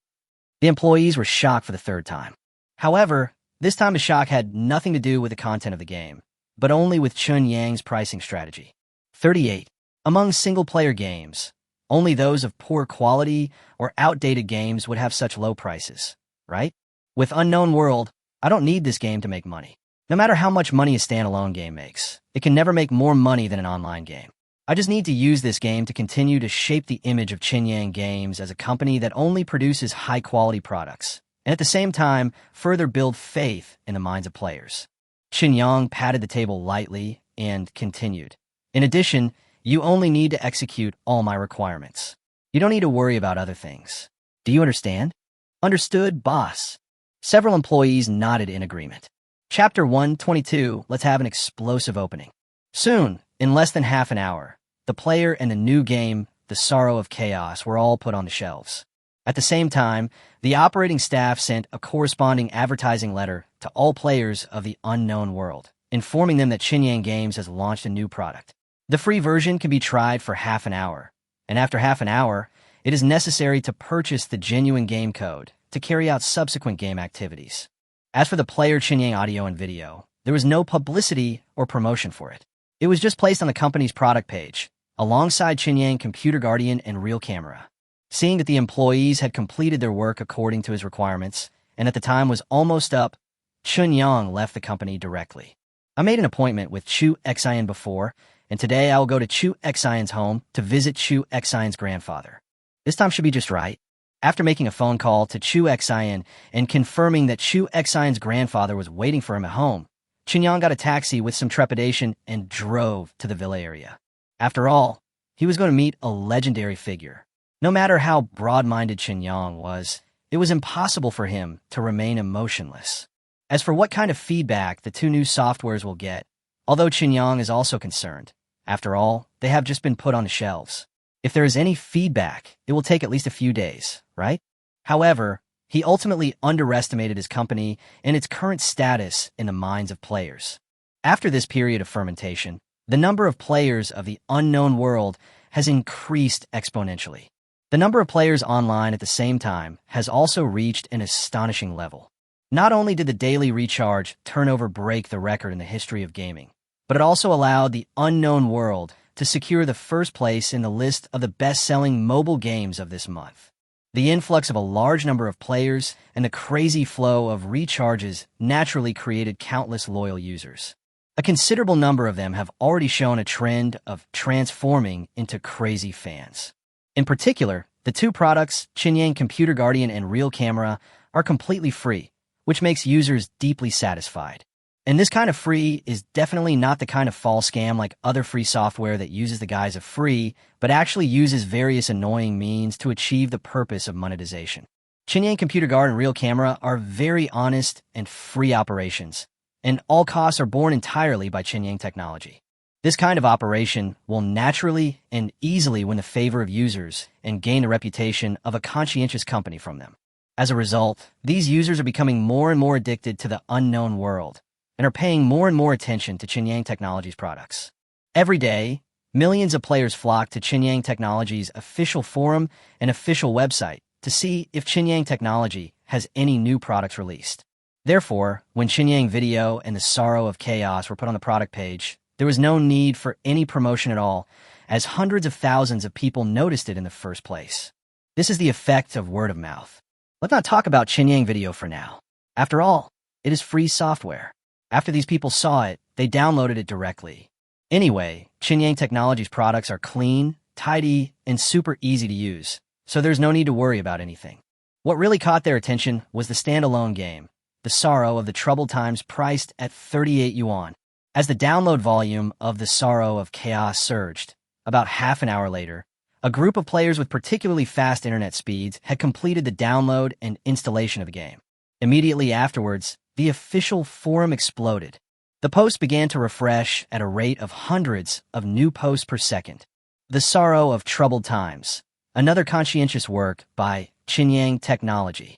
The employees were shocked for the third time. However, this time the shock had nothing to do with the content of the game, but only with Chunyang's pricing strategy. 38. Among single-player games, only those of poor quality or outdated games would have such low prices, right? With Unknown World, I don't need this game to make money. No matter how much money a standalone game makes, it can never make more money than an online game. I just need to use this game to continue to shape the image of Chunyang Games as a company that only produces high-quality products, and at the same time, further build faith in the minds of players. Chunyang patted the table lightly and continued. In addition, you only need to execute all my requirements. You don't need to worry about other things. Do you understand? Understood, boss. Several employees nodded in agreement. Chapter 122, let's have an explosive opening. Soon, in less than half an hour, the player and the new game, The Sorrow of Chaos, were all put on the shelves. At the same time, the operating staff sent a corresponding advertising letter to all players of the Unknown World, informing them that Chunyang Games has launched a new product. The free version can be tried for half an hour, and after half an hour, it is necessary to purchase the genuine game code to carry out subsequent game activities. As for the player Chunyang audio and video, there was no publicity or promotion for it. It was just placed on the company's product page, alongside Chunyang Computer Guardian and Real Camera. Seeing that the employees had completed their work according to his requirements, and that the time was almost up, Chunyang left the company directly. I made an appointment with Chu Xian before, and today I will go to Chu Xian's home to visit Chu Xian's grandfather. This time should be just right. After making a phone call to Chu Xian and confirming that Chu Xian's grandfather was waiting for him at home, Qinyang got a taxi with some trepidation and drove to the villa area. After all, he was going to meet a legendary figure. No matter how broad-minded Qinyang was, it was impossible for him to remain emotionless. As for what kind of feedback the two new softwares will get, although Qinyang is also concerned, after all, they have just been put on the shelves. If there is any feedback, it will take at least a few days, right? However, he ultimately underestimated his company and its current status in the minds of players. After this period of fermentation, the number of players of the unknown world has increased exponentially. The number of players online at the same time has also reached an astonishing level. Not only did the daily recharge turnover break the record in the history of gaming, but it also allowed the unknown world to secure the first place in the list of the best-selling mobile games of this month. The influx of a large number of players and the crazy flow of recharges naturally created countless loyal users. A considerable number of them have already shown a trend of transforming into crazy fans. In particular, the two products, Qinyang Computer Guardian and Real Camera, are completely free, which makes users deeply satisfied. And this kind of free is definitely not the kind of false scam like other free software that uses the guise of free, but actually uses various annoying means to achieve the purpose of monetization. Qinyang Computer Guard and Real Camera are very honest and free operations, and all costs are borne entirely by Qinyang Technology. This kind of operation will naturally and easily win the favor of users and gain the reputation of a conscientious company from them. As a result, these users are becoming more and more addicted to the unknown world and are paying more and more attention to Qinyang Technology's products. Every day, millions of players flock to Qinyang Technology's official forum and official website to see if Qinyang Technology has any new products released. Therefore, when Qinyang Video and the Sorrow of Chaos were put on the product page, there was no need for any promotion at all, as hundreds of thousands of people noticed it in the first place. This is the effect of word of mouth. Let's not talk about Qinyang Video for now. After all, it is free software. After these people saw it, they downloaded it directly. Anyway, Qinyang Technology's products are clean, tidy, and super easy to use, so there's no need to worry about anything. What really caught their attention was the standalone game, The Sorrow of the Troubled Times, priced at 38 yuan. As the download volume of The Sorrow of Chaos surged, about half an hour later, a group of players with particularly fast internet speeds had completed the download and installation of the game. Immediately afterwards, the official forum exploded. The posts began to refresh at a rate of hundreds of new posts per second. The Sorrow of Troubled Times, another conscientious work by Qinyang Technology.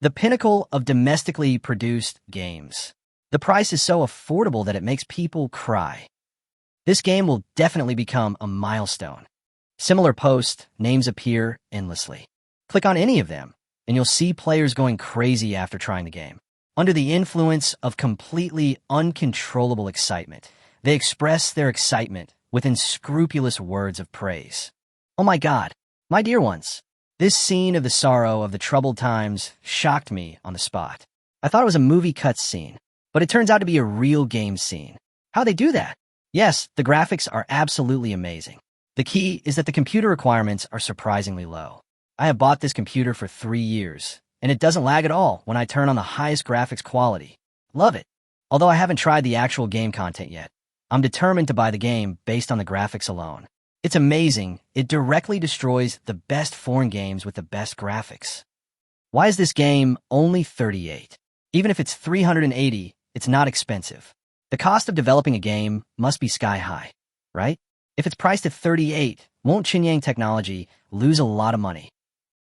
The pinnacle of domestically produced games. The price is so affordable that it makes people cry. This game will definitely become a milestone. Similar post names appear endlessly. Click on any of them, and you'll see players going crazy after trying the game. Under the influence of completely uncontrollable excitement, they express their excitement with unscrupulous words of praise. Oh my God, my dear ones, this scene of The Sorrow of the Troubled Times shocked me on the spot. I thought it was a movie cut scene, but it turns out to be a real game scene. How'd they do that? Yes, the graphics are absolutely amazing. The key is that the computer requirements are surprisingly low. I have bought this computer for 3 years, and it doesn't lag at all when I turn on the highest graphics quality. Love it. Although I haven't tried the actual game content yet, I'm determined to buy the game based on the graphics alone. It's amazing. It directly destroys the best foreign games with the best graphics. Why is this game only 38? Even if it's 380, it's not expensive. The cost of developing a game must be sky high, right? If it's priced at 38, won't Qinyang Technology lose a lot of money?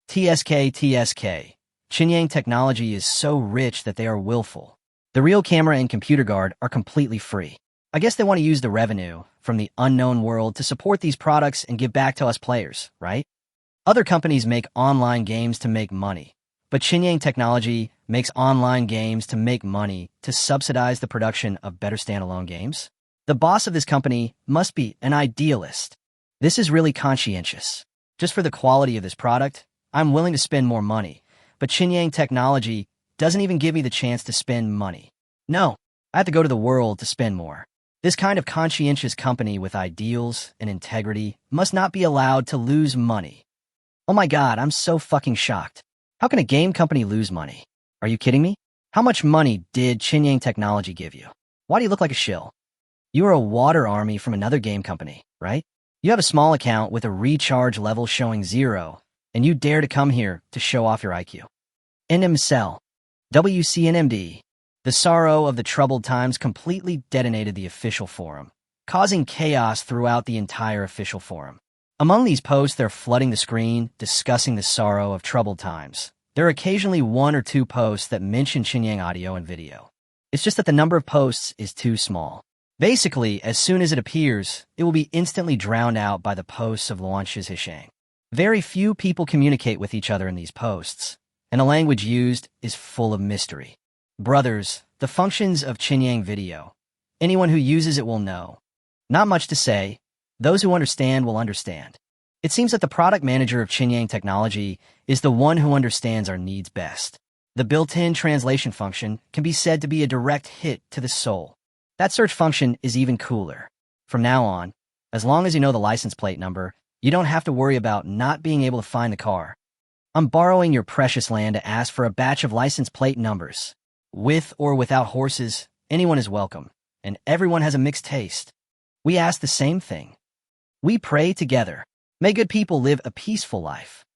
TSK. Qinyang Technology is so rich that they are willful. The Real Camera and Computer Guard are completely free. I guess they want to use the revenue from the unknown world to support these products and give back to us players, right? Other companies make online games to make money, but Qinyang Technology makes online games to make money to subsidize the production of better standalone games. The boss of this company must be an idealist. This is really conscientious. Just for the quality of this product, I'm willing to spend more money, but Qinyang Technology doesn't even give me the chance to spend money. No, I have to go to the world to spend more. This kind of conscientious company with ideals and integrity must not be allowed to lose money. Oh my god, I'm so fucking shocked. How can a game company lose money? Are you kidding me? How much money did Chinyang Technology give you? Why do you look like a shill? You are a water army from another game company, right? You have a small account with a recharge level showing 0, and you dare to come here to show off your IQ. NMCell. WCNMD. The sorrow of the troubled times completely detonated the official forum, causing chaos throughout the entire official forum. Among these posts, they're flooding the screen, discussing the sorrow of troubled times. There are occasionally 1 or 2 posts that mention Chinyang audio and video. It's just that the number of posts is too small. Basically, as soon as it appears, it will be instantly drowned out by the posts of Luanshi's Hishang. Very few people communicate with each other in these posts, and the language used is full of mystery. Brothers, the functions of Chinyang video. Anyone who uses it will know. Not much to say. Those who understand will understand. It seems that the product manager of Chinyang Technology is the one who understands our needs best. The built-in translation function can be said to be a direct hit to the soul. That search function is even cooler. From now on, as long as you know the license plate number, you don't have to worry about not being able to find the car. I'm borrowing your precious land to ask for a batch of license plate numbers. With or without horses, anyone is welcome, and everyone has a mixed taste. We ask the same thing. We pray together. May good people live a peaceful life.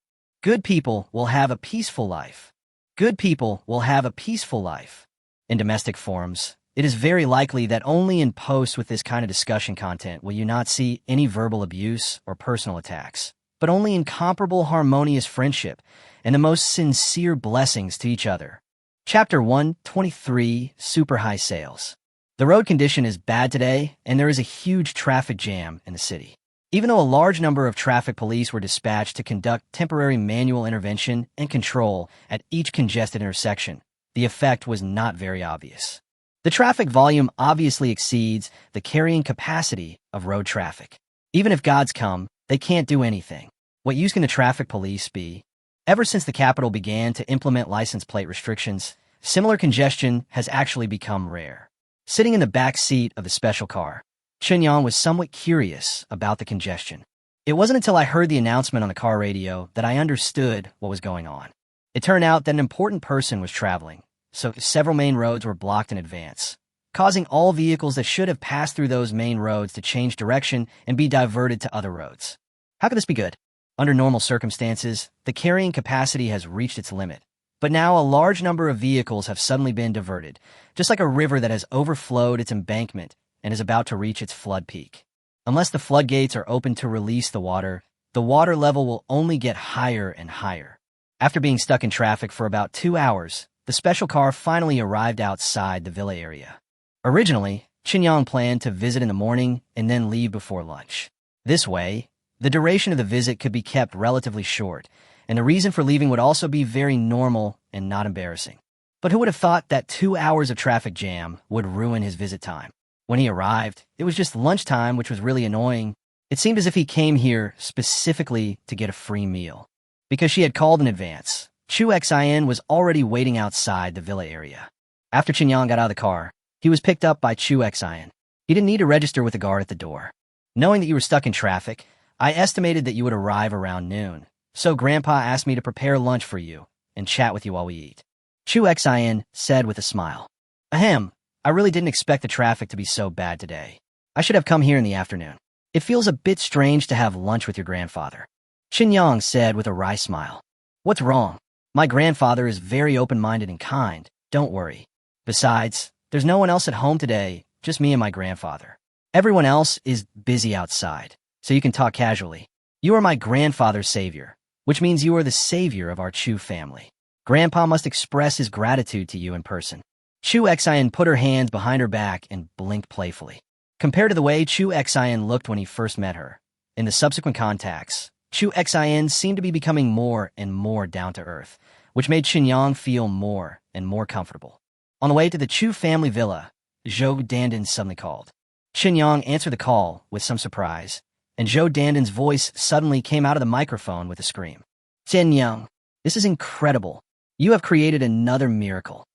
Good people will have a peaceful life. Good people will have a peaceful life. In domestic forums, it is very likely that only in posts with this kind of discussion content will you not see any verbal abuse or personal attacks, but only incomparable harmonious friendship and the most sincere blessings to each other. Chapter 123, Super High Sales. The road condition is bad today, and there is a huge traffic jam in the city. Even though a large number of traffic police were dispatched to conduct temporary manual intervention and control at each congested intersection, the effect was not very obvious. The traffic volume obviously exceeds the carrying capacity of road traffic. Even if gods come, they can't do anything. What use can the traffic police be? Ever since the capital began to implement license plate restrictions, similar congestion has actually become rare. Sitting in the back seat of the special car, Chinyang was somewhat curious about the congestion. It wasn't until I heard the announcement on the car radio that I understood what was going on. It turned out that an important person was traveling, so several main roads were blocked in advance, causing all vehicles that should have passed through those main roads to change direction and be diverted to other roads. How could this be good? Under normal circumstances, the carrying capacity has reached its limit, but now a large number of vehicles have suddenly been diverted, just like a river that has overflowed its embankment and is about to reach its flood peak. Unless the floodgates are open to release the water level will only get higher and higher. After being stuck in traffic for about 2 hours, the special car finally arrived outside the villa area. Originally, Chinyang planned to visit in the morning and then leave before lunch. This way, the duration of the visit could be kept relatively short, and the reason for leaving would also be very normal and not embarrassing. But who would have thought that 2 hours of traffic jam would ruin his visit time? When he arrived, it was just lunchtime, which was really annoying. It seemed as if he came here specifically to get a free meal. Because she had called in advance, Chu Xin was already waiting outside the villa area. After Chinyang got out of the car, he was picked up by Chu Xin. He didn't need to register with the guard at the door. Knowing that you were stuck in traffic, I estimated that you would arrive around noon, so Grandpa asked me to prepare lunch for you and chat with you while we eat. Chu Xin said with a smile. Ahem, I really didn't expect the traffic to be so bad today. I should have come here in the afternoon. It feels a bit strange to have lunch with your grandfather. Chinyang said with a wry smile. What's wrong? My grandfather is very open-minded and kind, don't worry. Besides, there's no one else at home today, just me and my grandfather. Everyone else is busy outside, so you can talk casually. You are my grandfather's savior, which means you are the savior of our Chu family. Grandpa must express his gratitude to you in person. Chu Xin put her hands behind her back and blinked playfully. Compared to the way Chu Xin looked when he first met her, in the subsequent contacts, Chu Xin seemed to be becoming more and more down-to-earth, which made Chinyang feel more and more comfortable. On the way to the Chu family villa, Zhou Dandan suddenly called. Chinyang answered the call with some surprise, and Zhou Dandan's voice suddenly came out of the microphone with a scream. Chinyang, this is incredible. You have created another miracle.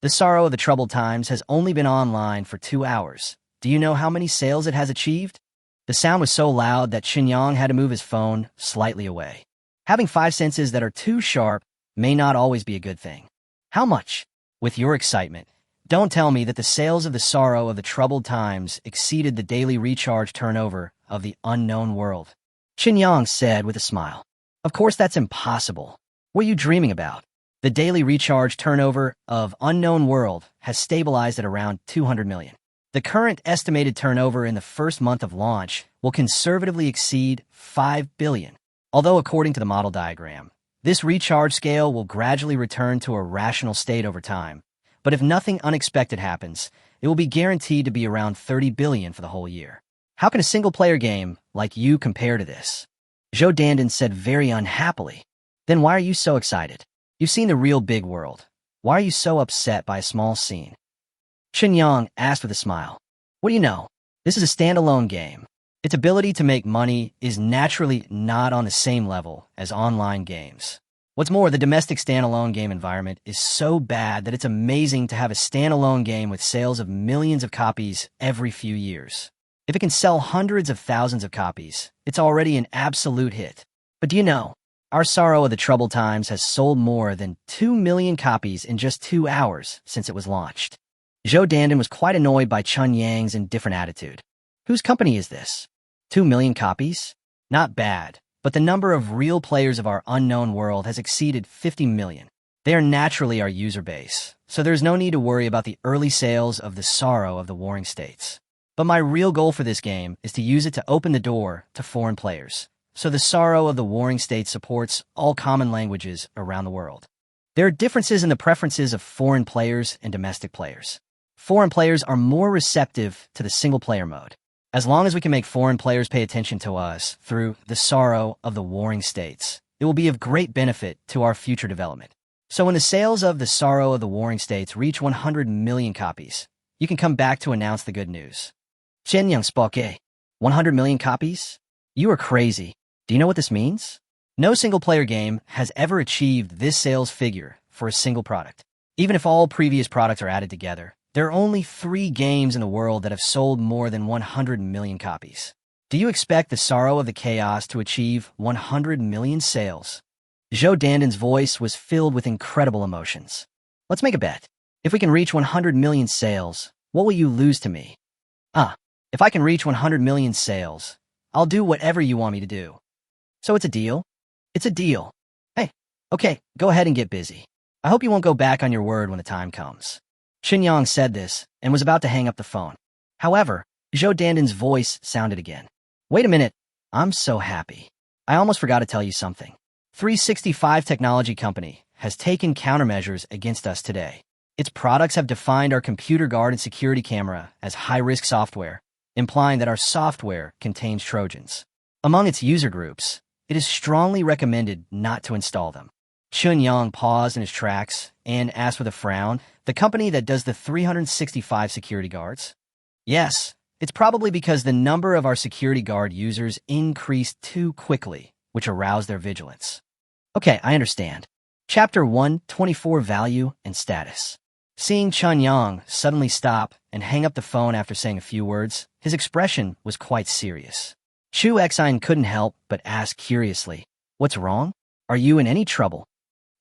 The sorrow of the troubled times has only been online for 2 hours. Do you know how many sales it has achieved? The sound was so loud that Chinyang had to move his phone slightly away. Having five senses that are too sharp may not always be a good thing. How much? With your excitement, don't tell me that the sales of the sorrow of the troubled times exceeded the daily recharge turnover of the unknown world. Qin Yang said with a smile. Of course that's impossible. What are you dreaming about? The daily recharge turnover of unknown world has stabilized at around 200 million. The current estimated turnover in the first month of launch will conservatively exceed 5 billion. Although according to the model diagram, this recharge scale will gradually return to a rational state over time. But if nothing unexpected happens, it will be guaranteed to be around 30 billion for the whole year. How can a single-player game like you compare to this? Zhou Dandan said very unhappily. Then why are you so excited? You've seen the real big world. Why are you so upset by a small scene? Qin Yang asked with a smile. What do you know? This is a standalone game. Its ability to make money is naturally not on the same level as online games. What's more, the domestic standalone game environment is so bad that it's amazing to have a standalone game with sales of millions of copies every few years. If it can sell hundreds of thousands of copies, it's already an absolute hit. But do you know, our Sorrow of the Troubled Times has sold more than 2 million copies in just 2 hours since it was launched. Zhou Dandan was quite annoyed by Chun Yang's indifferent attitude. Whose company is this? 2 million copies? Not bad, but the number of real players of our unknown world has exceeded 50 million. They are naturally our user base, so there's no need to worry about the early sales of the Sorrow of the Warring States. But my real goal for this game is to use it to open the door to foreign players, so the Sorrow of the Warring States supports all common languages around the world. There are differences in the preferences of foreign players and domestic players. Foreign players are more receptive to the single-player mode. As long as we can make foreign players pay attention to us through the Sorrow of the Warring States, it will be of great benefit to our future development. So when the sales of the Sorrow of the Warring States reach 100 million copies, you can come back to announce the good news. Chen Yang spoke. 100 million copies? You are crazy. Do you know what this means? No single-player game has ever achieved this sales figure for a single product. Even if all previous products are added together, there are only 3 games in the world that have sold more than 100 million copies. Do you expect the Sorrow of the Chaos to achieve 100 million sales? Zhou Dandan's voice was filled with incredible emotions. Let's make a bet. If we can reach 100 million sales, what will you lose to me? If I can reach 100 million sales, I'll do whatever you want me to do. So it's a deal? It's a deal. Hey, okay, go ahead and get busy. I hope you won't go back on your word when the time comes. Qin Yang said this and was about to hang up the phone. However, Zhou Dandan's voice sounded again. Wait a minute, I'm so happy. I almost forgot to tell you something. 365 Technology Company has taken countermeasures against us today. Its products have defined our computer guard and security camera as high-risk software, implying that our software contains Trojans. Among its user groups, it is strongly recommended not to install them. Chun Yang paused in his tracks and asked with a frown, the company that does the 365 security guards? Yes, it's probably because the number of our security guard users increased too quickly, which aroused their vigilance. Okay, I understand. Chapter 124 Value and Status. Seeing Chun Yang suddenly stop and hang up the phone after saying a few words, his expression was quite serious. Chu Exine couldn't help but ask curiously, what's wrong? Are you in any trouble?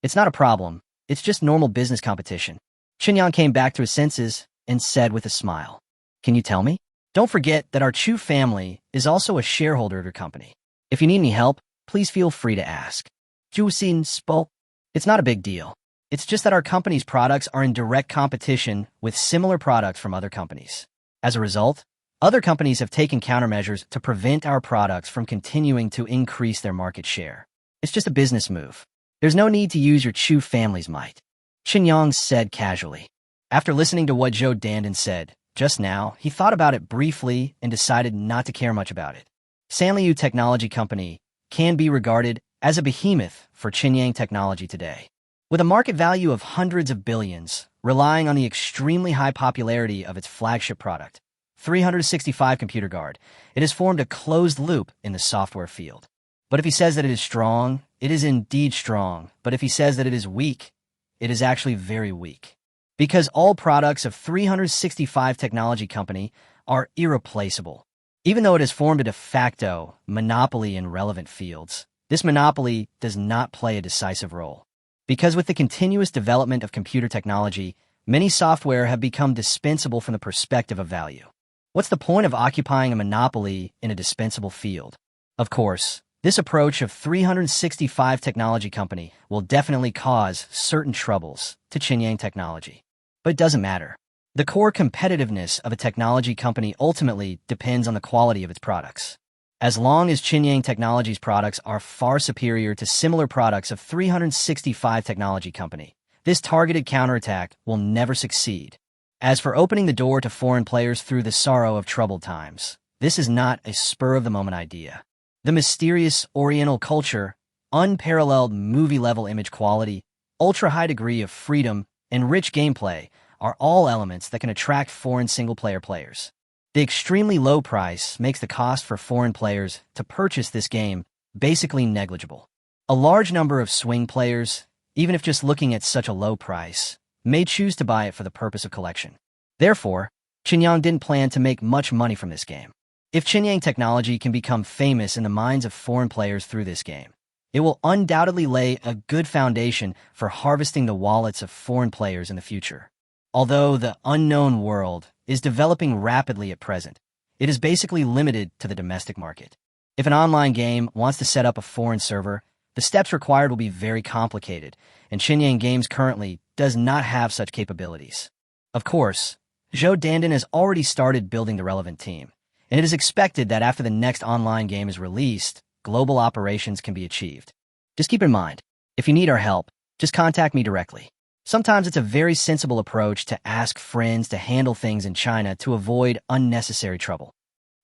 It's not a problem. It's just normal business competition. Qin Yang came back to his senses and said with a smile, can you tell me? Don't forget that our Chu family is also a shareholder of your company. If you need any help, please feel free to ask. Zhu Xin spoke. It's not a big deal. It's just that our company's products are in direct competition with similar products from other companies. As a result, other companies have taken countermeasures to prevent our products from continuing to increase their market share. It's just a business move. There's no need to use your Chu family's might. Qin Yang said casually. After listening to what Zhou Dandan said just now, he thought about it briefly and decided not to care much about it. Sanliu Technology Company can be regarded as a behemoth for Qinyang technology today. With a market value of hundreds of billions, relying on the extremely high popularity of its flagship product, 365 Computer Guard, it has formed a closed loop in the software field. But if he says that it is strong, it is indeed strong. But if he says that it is weak, it is actually very weak. Because all products of 365 Technology Company are irreplaceable. Even though it has formed a de facto monopoly in relevant fields, This monopoly does not play a decisive role. Because with the continuous development of computer technology, many software have become dispensable from the perspective of value. What's the point of occupying a monopoly in a dispensable field? Of course, this approach of 365 technology company will definitely cause certain troubles to Xinjiang technology. But it doesn't matter. The core competitiveness of a technology company ultimately depends on the quality of its products. As long as Xinjiang Technology's products are far superior to similar products of 365 technology company, this targeted counterattack will never succeed. As for opening the door to foreign players through the sorrow of troubled times, this is not a spur-of-the-moment idea. The mysterious Oriental culture, unparalleled movie-level image quality, ultra-high degree of freedom, and rich gameplay are all elements that can attract foreign single-player players. The extremely low price makes the cost for foreign players to purchase this game basically negligible. A large number of swing players, even if just looking at such a low price, may choose to buy it for the purpose of collection. Therefore, Xinjiang didn't plan to make much money from this game. If Xinjiang Technology can become famous in the minds of foreign players through this game, it will undoubtedly lay a good foundation for harvesting the wallets of foreign players in the future. Although the unknown world is developing rapidly at present, it is basically limited to the domestic market. If an online game wants to set up a foreign server, the steps required will be very complicated, and Xinjiang Games currently does not have such capabilities. Of course, Zhou Dandan has already started building the relevant team, and it is expected that after the next online game is released, global operations can be achieved. Just keep in mind, if you need our help, just contact me directly. Sometimes it's a very sensible approach to ask friends to handle things in China to avoid unnecessary trouble.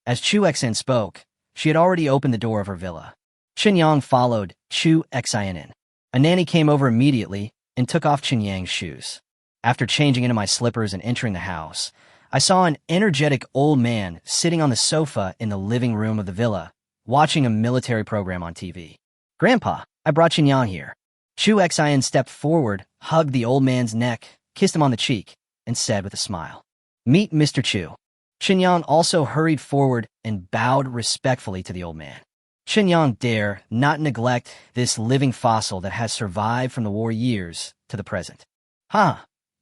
As Chu Xin spoke, she had already opened the door of her villa. Xinjiang followed Chu Xin in. A nanny came over immediately and took off Xinjiang's shoes. After changing into my slippers and entering the house, I saw an energetic old man sitting on the sofa in the living room of the villa, watching a military program on TV. "Grandpa, I brought Xinjiang here." Chu Xin stepped forward, hugged the old man's neck, kissed him on the cheek, and said with a smile, "Meet Mr. Chu." Xinjiang also hurried forward and bowed respectfully to the old man. Xinjiang dare not neglect this living fossil that has survived from the war years to the present.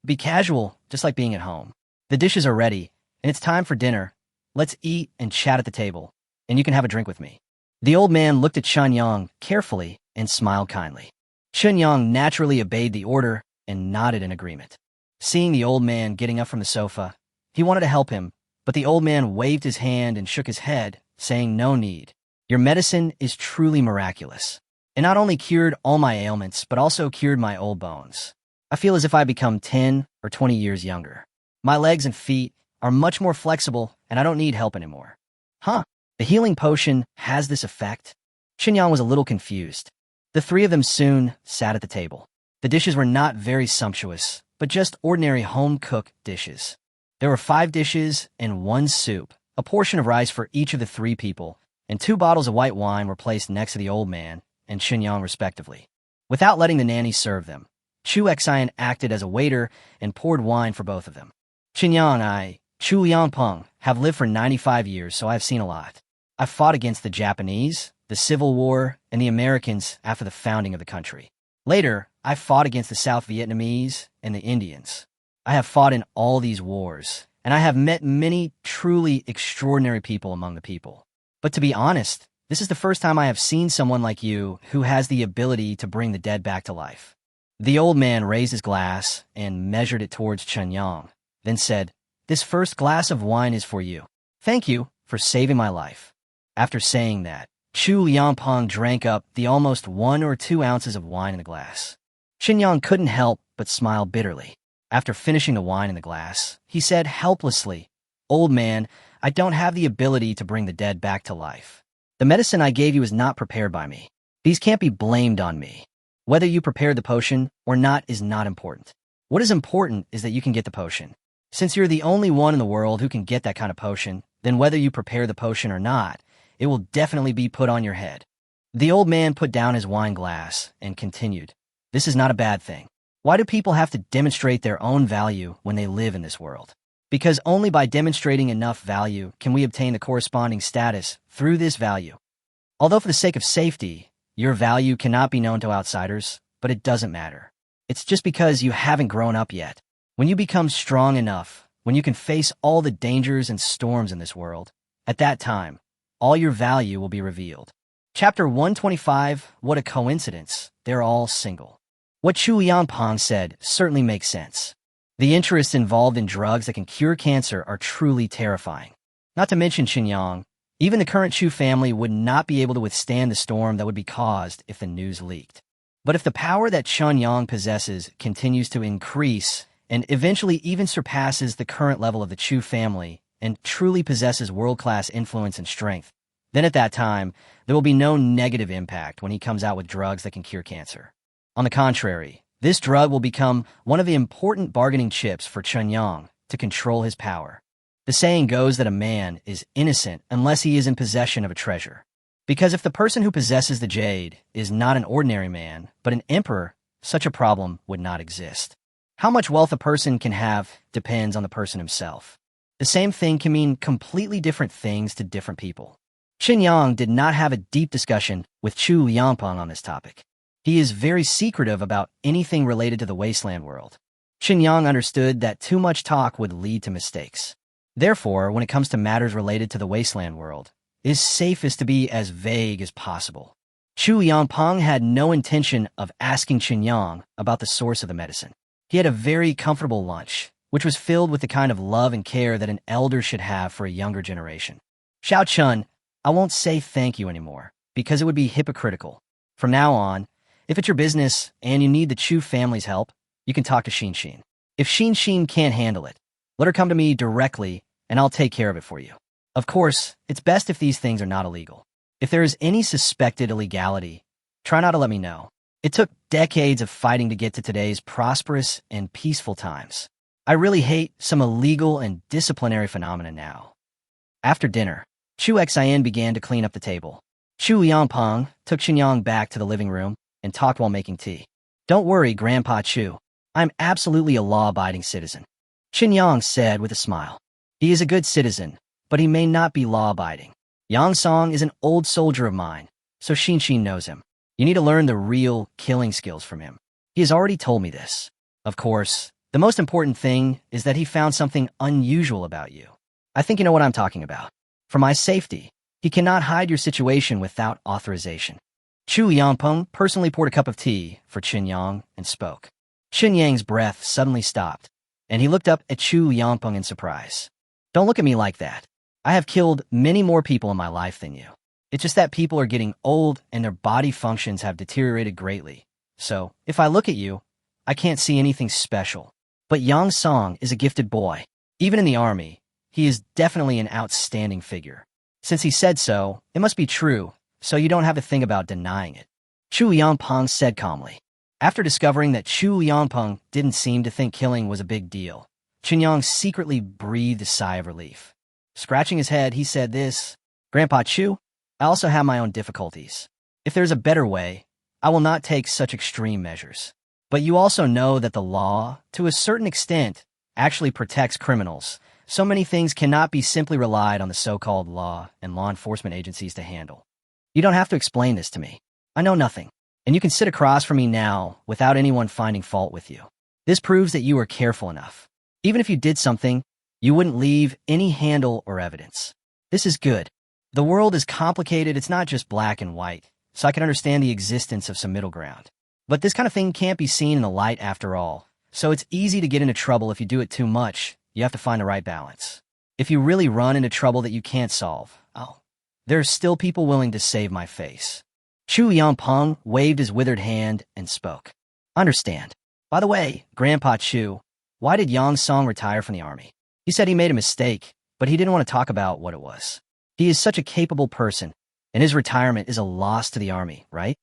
Be casual, just like being at home. The dishes are ready, and it's time for dinner. Let's eat and chat at the table, and you can have a drink with me. The old man looked at Xinjiang carefully and smiled kindly. Xinjiang naturally obeyed the order and nodded in agreement. Seeing the old man getting up from the sofa, he wanted to help him, but the old man waved his hand and shook his head, saying no need. "Your medicine is truly miraculous. It not only cured all my ailments, but also cured my old bones. I feel as if I become 10 or 20 years younger. My legs and feet are much more flexible, and I don't need help anymore." The healing potion has this effect? Xinjiang was a little confused. The three of them soon sat at the table. The dishes were not very sumptuous, but just ordinary home-cooked dishes. There were 5 dishes and 1 soup, a portion of rice for each of the 3 people, and 2 bottles of white wine were placed next to the old man and Xinjiang respectively. Without letting the nanny serve them, Chu Xian acted as a waiter and poured wine for both of them. "Xinjiang, I, Chu Liangpeng, have lived for 95 years, so I've seen a lot. I've fought against the Japanese, the Civil War, and the Americans after the founding of the country. Later, I fought against the South Vietnamese and the Indians. I have fought in all these wars, and I have met many truly extraordinary people among the people. But to be honest, this is the first time I have seen someone like you who has the ability to bring the dead back to life." The old man raised his glass and measured it towards Xinjiang, then said, "This first glass of wine is for you. Thank you for saving my life." After saying that, Chu Liangpeng drank up the almost 1 or 2 ounces of wine in the glass. Xinjiang couldn't help but smile bitterly. After finishing the wine in the glass, he said helplessly, "Old man, I don't have the ability to bring the dead back to life. The medicine I gave you is not prepared by me. These can't be blamed on me. Whether you prepared the potion or not is not important. What is important is that you can get the potion. Since you're the only one in the world who can get that kind of potion, then whether you prepare the potion or not, it will definitely be put on your head." The old man put down his wine glass and continued, "This is not a bad thing. Why do people have to demonstrate their own value when they live in this world? Because only by demonstrating enough value can we obtain the corresponding status through this value. Although for the sake of safety, Your value cannot be known to outsiders, but it doesn't matter. It's just because you haven't grown up yet. When you become strong enough, when you can face all the dangers and storms in this world, at that time, all your value will be revealed. Chapter 125, What a Coincidence. They're all single. What Chu Liangpeng said certainly makes sense. The interests involved in drugs that can cure cancer are truly terrifying. Not to mention Qinyang, even the current Chu family would not be able to withstand the storm that would be caused if the news leaked. But if the power that Qinyang possesses continues to increase and eventually even surpasses the current level of the Chu family and truly possesses world-class influence and strength, then at that time, there will be no negative impact when he comes out with drugs that can cure cancer. On the contrary, this drug will become one of the important bargaining chips for Qinyang to control his power. The saying goes that a man is innocent unless he is in possession of a treasure. Because if the person who possesses the jade is not an ordinary man, but an emperor, such a problem would not exist. How much wealth a person can have depends on the person himself. The same thing can mean completely different things to different people. Qinyang did not have a deep discussion with Chu Liangpeng on this topic. He is very secretive about anything related to the wasteland world. Qinyang understood that too much talk would lead to mistakes. Therefore, when it comes to matters related to the wasteland world, it is safest to be as vague as possible. Chu Liangpeng had no intention of asking Qinyang about the source of the medicine. He had a very comfortable lunch, which was filled with the kind of love and care that an elder should have for a younger generation. Xiao Chun, I won't say thank you anymore, because it would be hypocritical. From now on, if it's your business and you need the Chu family's help, you can talk to Xin. If Xin can't handle it, let her come to me directly and I'll take care of it for you. Of course, it's best if these things are not illegal. If there is any suspected illegality, try not to let me know. It took decades of fighting to get to today's prosperous and peaceful times. I really hate some illegal and disciplinary phenomena now. After dinner, Chu Xian began to clean up the table. Chu Liangpeng took Qinyang back to the living room and talked while making tea. Don't worry, Grandpa Chu. I'm absolutely a law-abiding citizen. Qinyang said with a smile. He is a good citizen, but he may not be law-abiding. Yang Song is an old soldier of mine, so Xin knows him. You need to learn the real killing skills from him. He has already told me this. Of course, the most important thing is that he found something unusual about you. I think you know what I'm talking about. For my safety, he cannot hide your situation without authorization. Chu Liangpeng personally poured a cup of tea for Qinyang and spoke. Qinyang's breath suddenly stopped, and he looked up at Chu Liangpeng in surprise. Don't look at me like that. I have killed many more people in my life than you. It's just that people are getting old and their body functions have deteriorated greatly. So, if I look at you, I can't see anything special. But Yang Song is a gifted boy. Even in the army, he is definitely an outstanding figure. Since he said so, it must be true, so you don't have to think about denying it. Chu Liangpeng said calmly. After discovering that Chu Liangpeng didn't seem to think killing was a big deal, Qinyang secretly breathed a sigh of relief. Scratching his head, he said this, Grandpa Chu, I also have my own difficulties. If there's a better way, I will not take such extreme measures. But you also know that the law, to a certain extent, actually protects criminals. So many things cannot be simply relied on the so-called law and law enforcement agencies to handle. You don't have to explain this to me. I know nothing, and you can sit across from me now without anyone finding fault with you. This proves that you are careful enough. Even if you did something, you wouldn't leave any handle or evidence. This is good. The world is complicated, it's not just black and white, so I can understand the existence of some middle ground. But this kind of thing can't be seen in the light after all, so it's easy to get into trouble if you do it too much. You have to find the right balance. If you really run into trouble that you can't solve, there are still people willing to save my face. Chu Liangpeng waved his withered hand and spoke. Understand. By the way, Grandpa Chu, why did Yang Song retire from the army? He said he made a mistake, but he didn't want to talk about what it was. He is such a capable person, and his retirement is a loss to the army, right?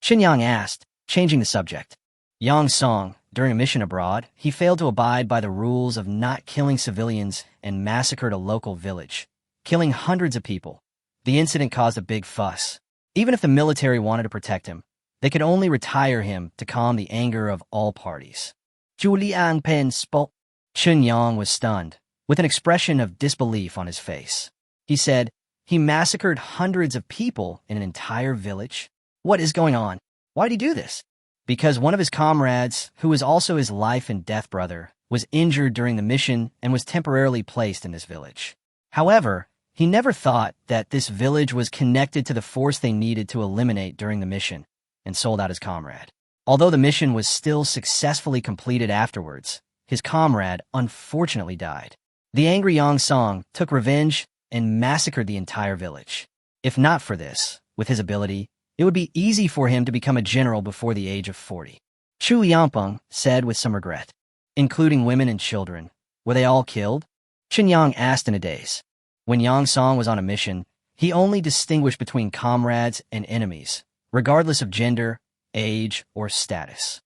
Qinyang asked, changing the subject. Yang Song, during a mission abroad, he failed to abide by the rules of not killing civilians and massacred a local village, killing hundreds of people. The incident caused a big fuss. Even if the military wanted to protect him, they could only retire him to calm the anger of all parties. Julian Pen spoke. Qinyang was stunned, with an expression of disbelief on his face. He said, he massacred hundreds of people in an entire village. What is going on? Why'd he do this? Because one of his comrades, who was also his life and death brother, was injured during the mission and was temporarily placed in this village. However, he never thought that this village was connected to the force they needed to eliminate during the mission, and sold out his comrade. Although the mission was still successfully completed afterwards, his comrade unfortunately died. The angry Yang Song took revenge and massacred the entire village. If not for this, with his ability, it would be easy for him to become a general before the age of 40. Chu Yangpeng said with some regret. Including women and children. Were they all killed? Chen Yang asked in a daze. When Yang Song was on a mission, he only distinguished between comrades and enemies, regardless of gender, age, or status.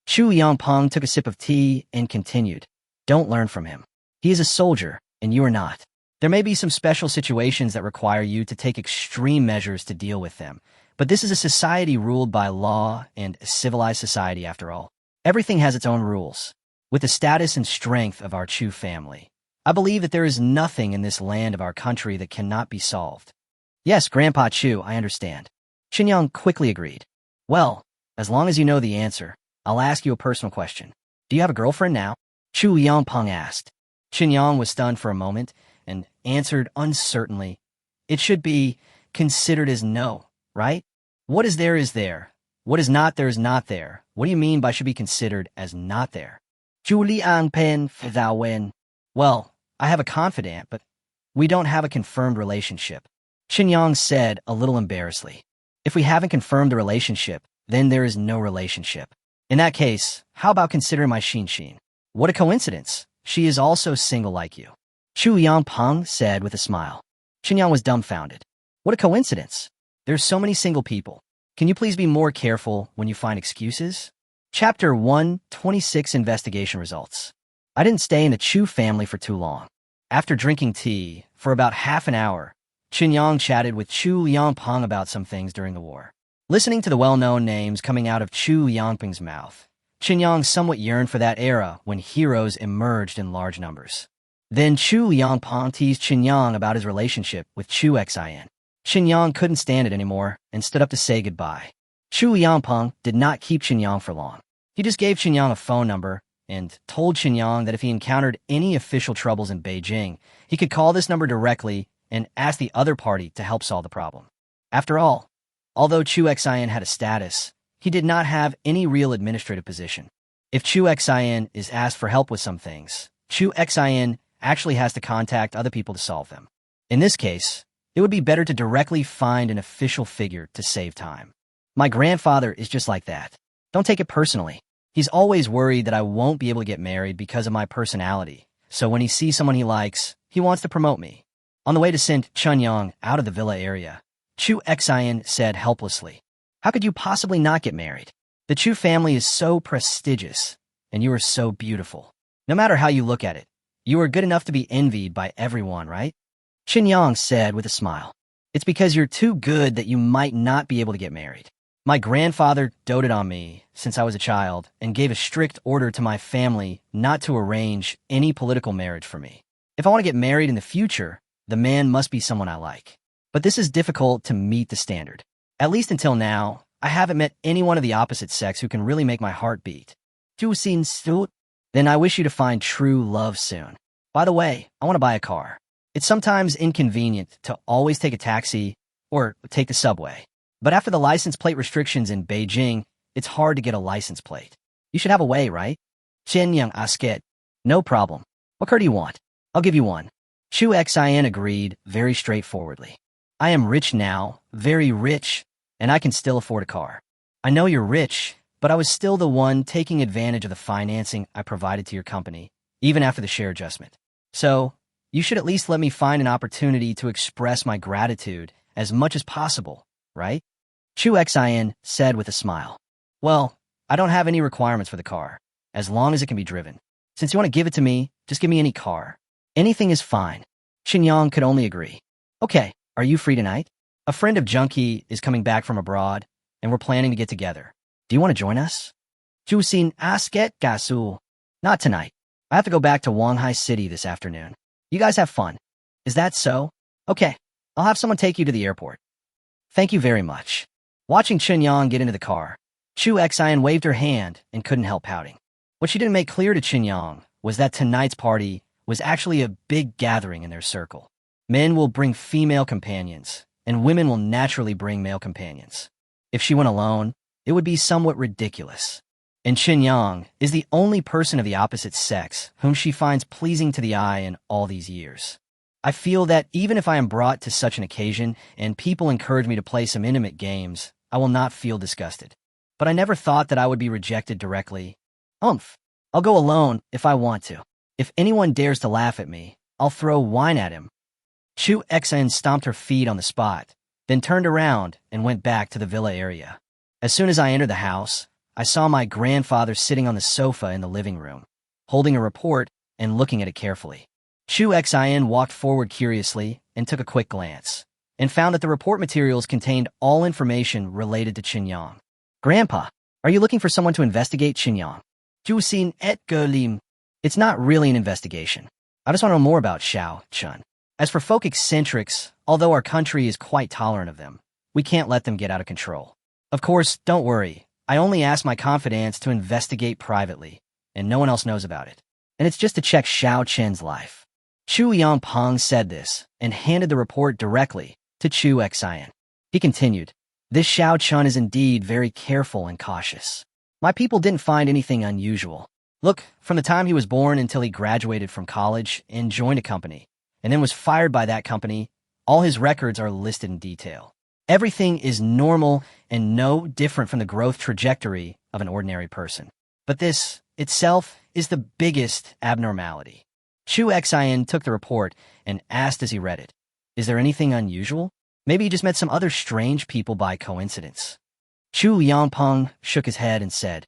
Chu Yangpeng took a sip of tea and continued. Don't learn from him. He is a soldier, and you are not. There may be some special situations that require you to take extreme measures to deal with them, but this is a society ruled by law and a civilized society after all. Everything has its own rules. With the status and strength of our Chu family, I believe that there is nothing in this land of our country that cannot be solved. Yes, Grandpa Chu, I understand. Qinyang quickly agreed. Well, as long as you know the answer, I'll ask you a personal question. Do you have a girlfriend now? Chu Yangpeng asked. Qinyang was stunned for a moment and answered uncertainly. It should be considered as no, right? What is there is there. What is not there is not there. What do you mean by should be considered as not there? Chu Liangpen Wen. Well, I have a confidant, but we don't have a confirmed relationship. Qinyang said a little embarrassedly. If we haven't confirmed the relationship, then there is no relationship. In that case, how about considering my Xin? What a coincidence. She is also single like you. Chu Yangpeng said with a smile. Qinyang was dumbfounded. What a coincidence. There's so many single people. Can you please be more careful when you find excuses? Chapter 126 Investigation Results. I didn't stay in the Chu family for too long. After drinking tea for about half an hour, Qinyang chatted with Chu Yangpeng about some things during the war. Listening to the well-known names coming out of Chu Yangpeng's mouth, Qinyang somewhat yearned for that era when heroes emerged in large numbers. Then Chu Yangpeng teased Qinyang about his relationship with Chu Xin. Qinyang couldn't stand it anymore and stood up to say goodbye. Chu Yangpeng did not keep Qinyang for long. He just gave Qinyang a phone number and told Qinyang that if he encountered any official troubles in Beijing, he could call this number directly and ask the other party to help solve the problem. After all, although Chu Xin had a status, he did not have any real administrative position. If Chu Xin is asked for help with some things, Chu Xin actually has to contact other people to solve them. In this case, it would be better to directly find an official figure to save time. My grandfather is just like that. Don't take it personally. He's always worried that I won't be able to get married because of my personality, so when he sees someone he likes, he wants to promote me. On the way to send Chunyang out of the villa area, Chu Xin said helplessly, how could you possibly not get married? The Chu family is so prestigious, and you are so beautiful. No matter how you look at it, you are good enough to be envied by everyone, right? Qinyang said with a smile. It's because you're too good that you might not be able to get married. My grandfather doted on me since I was a child and gave a strict order to my family not to arrange any political marriage for me. If I want to get married in the future, the man must be someone I like. But this is difficult to meet the standard. At least until now, I haven't met anyone of the opposite sex who can really make my heart beat. Then I wish you to find true love soon. By the way, I want to buy a car. It's sometimes inconvenient to always take a taxi or take the subway. But after the license plate restrictions in Beijing, it's hard to get a license plate. You should have a way, right? Qinyang asked. No problem. What car do you want? I'll give you one. Chu Xin agreed very straightforwardly. I am rich now, very rich, and I can still afford a car. I know you're rich, but I was still the one taking advantage of the financing I provided to your company, even after the share adjustment. So, you should at least let me find an opportunity to express my gratitude as much as possible, right? Chu Xin said with a smile. Well, I don't have any requirements for the car, as long as it can be driven. Since you want to give it to me, just give me any car. Anything is fine. Qinyang could only agree. Okay, are you free tonight? A friend of Junkie is coming back from abroad, and we're planning to get together. Do you want to join us? Jusin asket gasu. Not tonight. I have to go back to Wanghai City this afternoon. You guys have fun. Is that so? Okay, I'll have someone take you to the airport. Thank you very much. Watching Chen Yang get into the car, Chu Xian waved her hand and couldn't help pouting. What she didn't make clear to Chen Yang was that tonight's party was actually a big gathering in their circle. Men will bring female companions, and women will naturally bring male companions. If she went alone, it would be somewhat ridiculous. And Chen Yang is the only person of the opposite sex whom she finds pleasing to the eye in all these years. I feel that even if I am brought to such an occasion and people encourage me to play some intimate games, I will not feel disgusted. But I never thought that I would be rejected directly. I'll go alone if I want to. If anyone dares to laugh at me, I'll throw wine at him. Chu Xian stomped her feet on the spot, then turned around and went back to the villa area. As soon as I entered the house, I saw my grandfather sitting on the sofa in the living room, holding a report and looking at it carefully. Chu Xian walked forward curiously and took a quick glance, and found that the report materials contained all information related to Chen Yang. Grandpa, are you looking for someone to investigate Chen Yang? Jusin et Gerlim. It's not really an investigation. I just want to know more about Xiao Chun. As for folk eccentrics, although our country is quite tolerant of them, we can't let them get out of control. Of course, don't worry. I only asked my confidants to investigate privately, and no one else knows about it. And it's just to check Xiao Chen's life. Chu Yangpeng said this and handed the report directly to Chu Xian. He continued, "This Xiao Chun is indeed very careful and cautious. My people didn't find anything unusual. Look, from the time he was born until he graduated from college and joined a company, and then was fired by that company, all his records are listed in detail. Everything is normal and no different from the growth trajectory of an ordinary person. But this, itself, is the biggest abnormality." Chu Xian took the report and asked as he read it, "Is there anything unusual? Maybe he just met some other strange people by coincidence." Chu Yangpeng shook his head and said,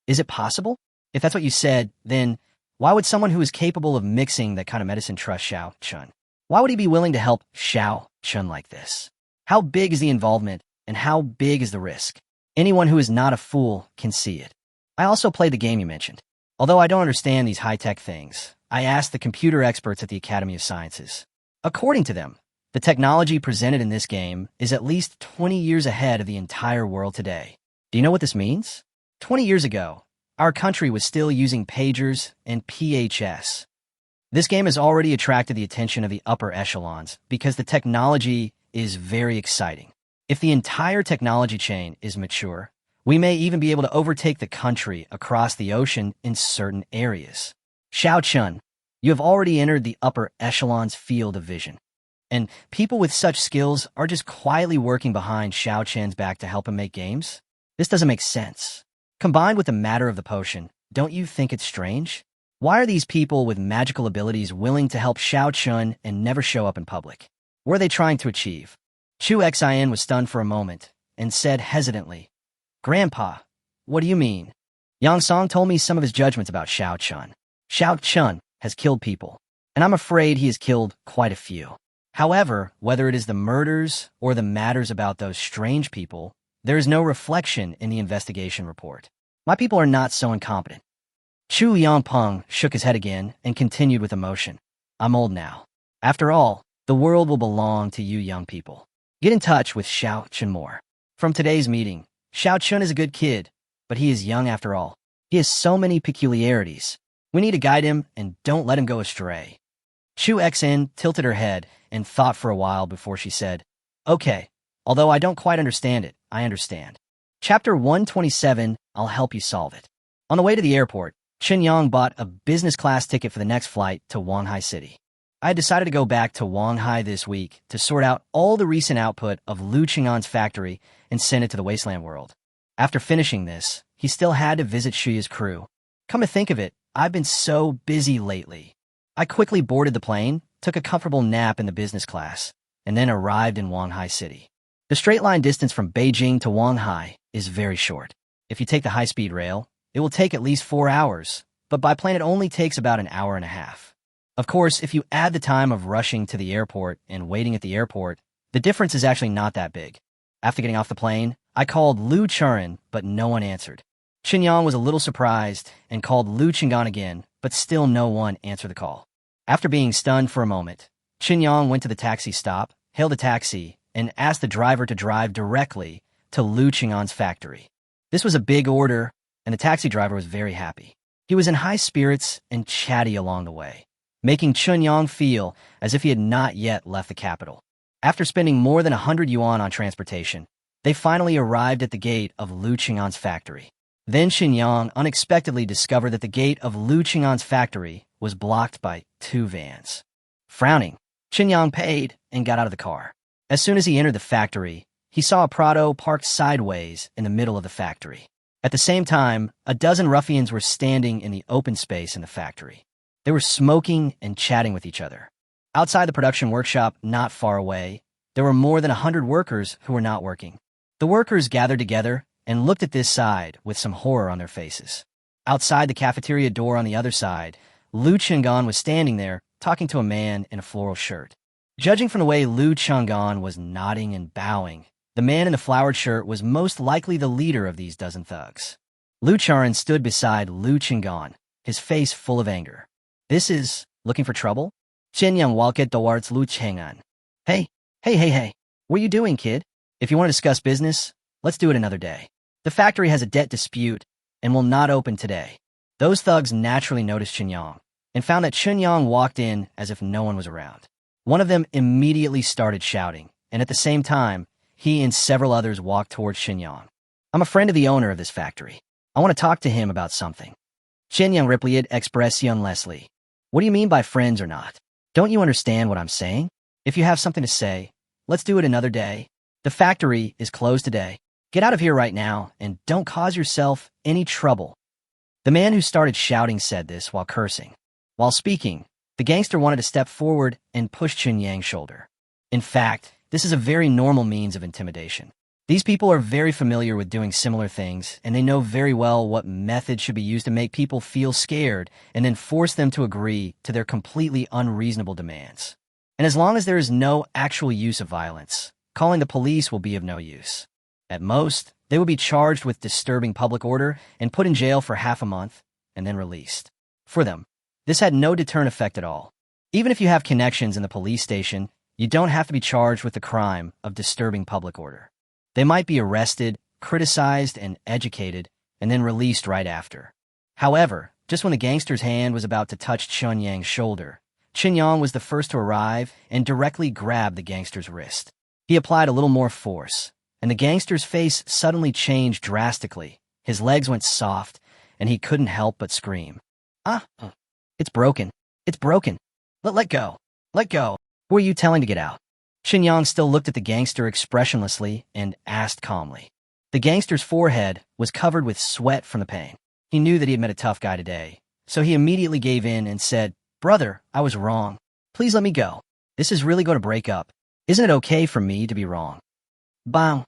"Is it possible? If that's what you said, then why would someone who is capable of mixing that kind of medicine trust Xiao Chun? Why would he be willing to help Xiao Chun like this? How big is the involvement, and how big is the risk? Anyone who is not a fool can see it. I also played the game you mentioned. Although I don't understand these high-tech things, I asked the computer experts at the Academy of Sciences. According to them, the technology presented in this game is at least 20 years ahead of the entire world today. Do you know what this means? 20 years ago, our country was still using pagers and PHS. This game has already attracted the attention of the upper echelons because the technology is very exciting. If the entire technology chain is mature, we may even be able to overtake the country across the ocean in certain areas. Xiao Chun, you have already entered the upper echelon's field of vision. And people with such skills are just quietly working behind Xiao Chen's back to help him make games? This doesn't make sense. Combined with the matter of the potion, don't you think it's strange? Why are these people with magical abilities willing to help Xiao Chun and never show up in public? What are they trying to achieve?" Chu Xian was stunned for a moment and said hesitantly, "Grandpa, what do you mean?" "Yang Song told me some of his judgments about Xiao Chun. Xiao Chun has killed people, and I'm afraid he has killed quite a few. However, whether it is the murders or the matters about those strange people, there is no reflection in the investigation report. My people are not so incompetent." Chu Yangpeng shook his head again and continued with emotion. "I'm old now. After all, the world will belong to you young people. Get in touch with Xiao Chun more. From today's meeting, Xiao Chun is a good kid, but he is young after all. He has so many peculiarities. We need to guide him and don't let him go astray." Chu Xian tilted her head and thought for a while before she said, "Okay, although I don't quite understand it, I understand. Chapter 127, I'll help you solve it." On the way to the airport, Chen Yang bought a business class ticket for the next flight to Wanghai City. I had decided to go back to Wanghai this week to sort out all the recent output of Lu Qing'an's factory and send it to the Wasteland world. After finishing this, he still had to visit Shuya's crew. Come to think of it, I've been so busy lately. I quickly boarded the plane, took a comfortable nap in the business class, and then arrived in Wanghai City. The straight-line distance from Beijing to Wanghai is very short. If you take the high-speed rail, it will take at least 4 hours, but by plane it only takes about an hour and a half. Of course, if you add the time of rushing to the airport and waiting at the airport, the difference is actually not that big. After getting off the plane, I called Lu Churin, but no one answered. Chen Yang was a little surprised and called Lu Qing'an again, but still no one answered the call. After being stunned for a moment, Chen Yang went to the taxi stop, hailed a taxi, and asked the driver to drive directly to Lu Qing'an's factory. This was a big order, and the taxi driver was very happy. He was in high spirits and chatty along the way, making Chunyang feel as if he had not yet left the capital. After spending more than 100 yuan on transportation, they finally arrived at the gate of Lu Qing'an's factory. Then Chunyang unexpectedly discovered that the gate of Lu Qing'an's factory was blocked by 2 vans. Frowning, Chunyang paid and got out of the car. As soon as he entered the factory, he saw a Prado parked sideways in the middle of the factory. At the same time, a dozen ruffians were standing in the open space in the factory. They were smoking and chatting with each other. Outside the production workshop, not far away, there were more than 100 workers who were not working. The workers gathered together and looked at this side with some horror on their faces. Outside the cafeteria door on the other side, Lu Qing'an was standing there talking to a man in a floral shirt. Judging from the way Lu Qing'an was nodding and bowing, the man in the flowered shirt was most likely the leader of these dozen thugs. Lu Charan stood beside Lu Qing'an, his face full of anger. "This is looking for trouble?" Qianyang walked towards Lu Qing'an. Hey, what are you doing, kid? If you want to discuss business, let's do it another day. The factory has a debt dispute and will not open today." Those thugs naturally noticed Chunyang and found that Chunyang walked in as if no one was around. One of them immediately started shouting, and at the same time, he and several others walked towards Chunyang. "I'm a friend of the owner of this factory. I want to talk to him about something." Chunyang replied expressionlessly. "What do you mean by friends or not? Don't you understand what I'm saying? If you have something to say, let's do it another day. The factory is closed today. Get out of here right now and don't cause yourself any trouble." The man who started shouting said this while cursing. While speaking, the gangster wanted to step forward and push Chunyang's shoulder. In fact, this is a very normal means of intimidation. These people are very familiar with doing similar things, and they know very well what method should be used to make people feel scared and then force them to agree to their completely unreasonable demands. And as long as there is no actual use of violence, calling the police will be of no use. At most, they will be charged with disturbing public order and put in jail for half a month and then released. For them, this had no deterrent effect at all. Even if you have connections in the police station, you don't have to be charged with the crime of disturbing public order. They might be arrested, criticized, and educated, and then released right after. However, just when the gangster's hand was about to touch Chunyang's shoulder, Chunyang was the first to arrive and directly grabbed the gangster's wrist. He applied a little more force, and the gangster's face suddenly changed drastically. His legs went soft, and he couldn't help but scream. "Ah, it's broken. It's broken. Let go. Let go. Who are you telling to get out?" Chunyang still looked at the gangster expressionlessly and asked calmly. The gangster's forehead was covered with sweat from the pain. He knew that he had met a tough guy today, so he immediately gave in and said, "Brother, I was wrong. Please let me go. This is really going to break up. Isn't it okay for me to be wrong?" Bang!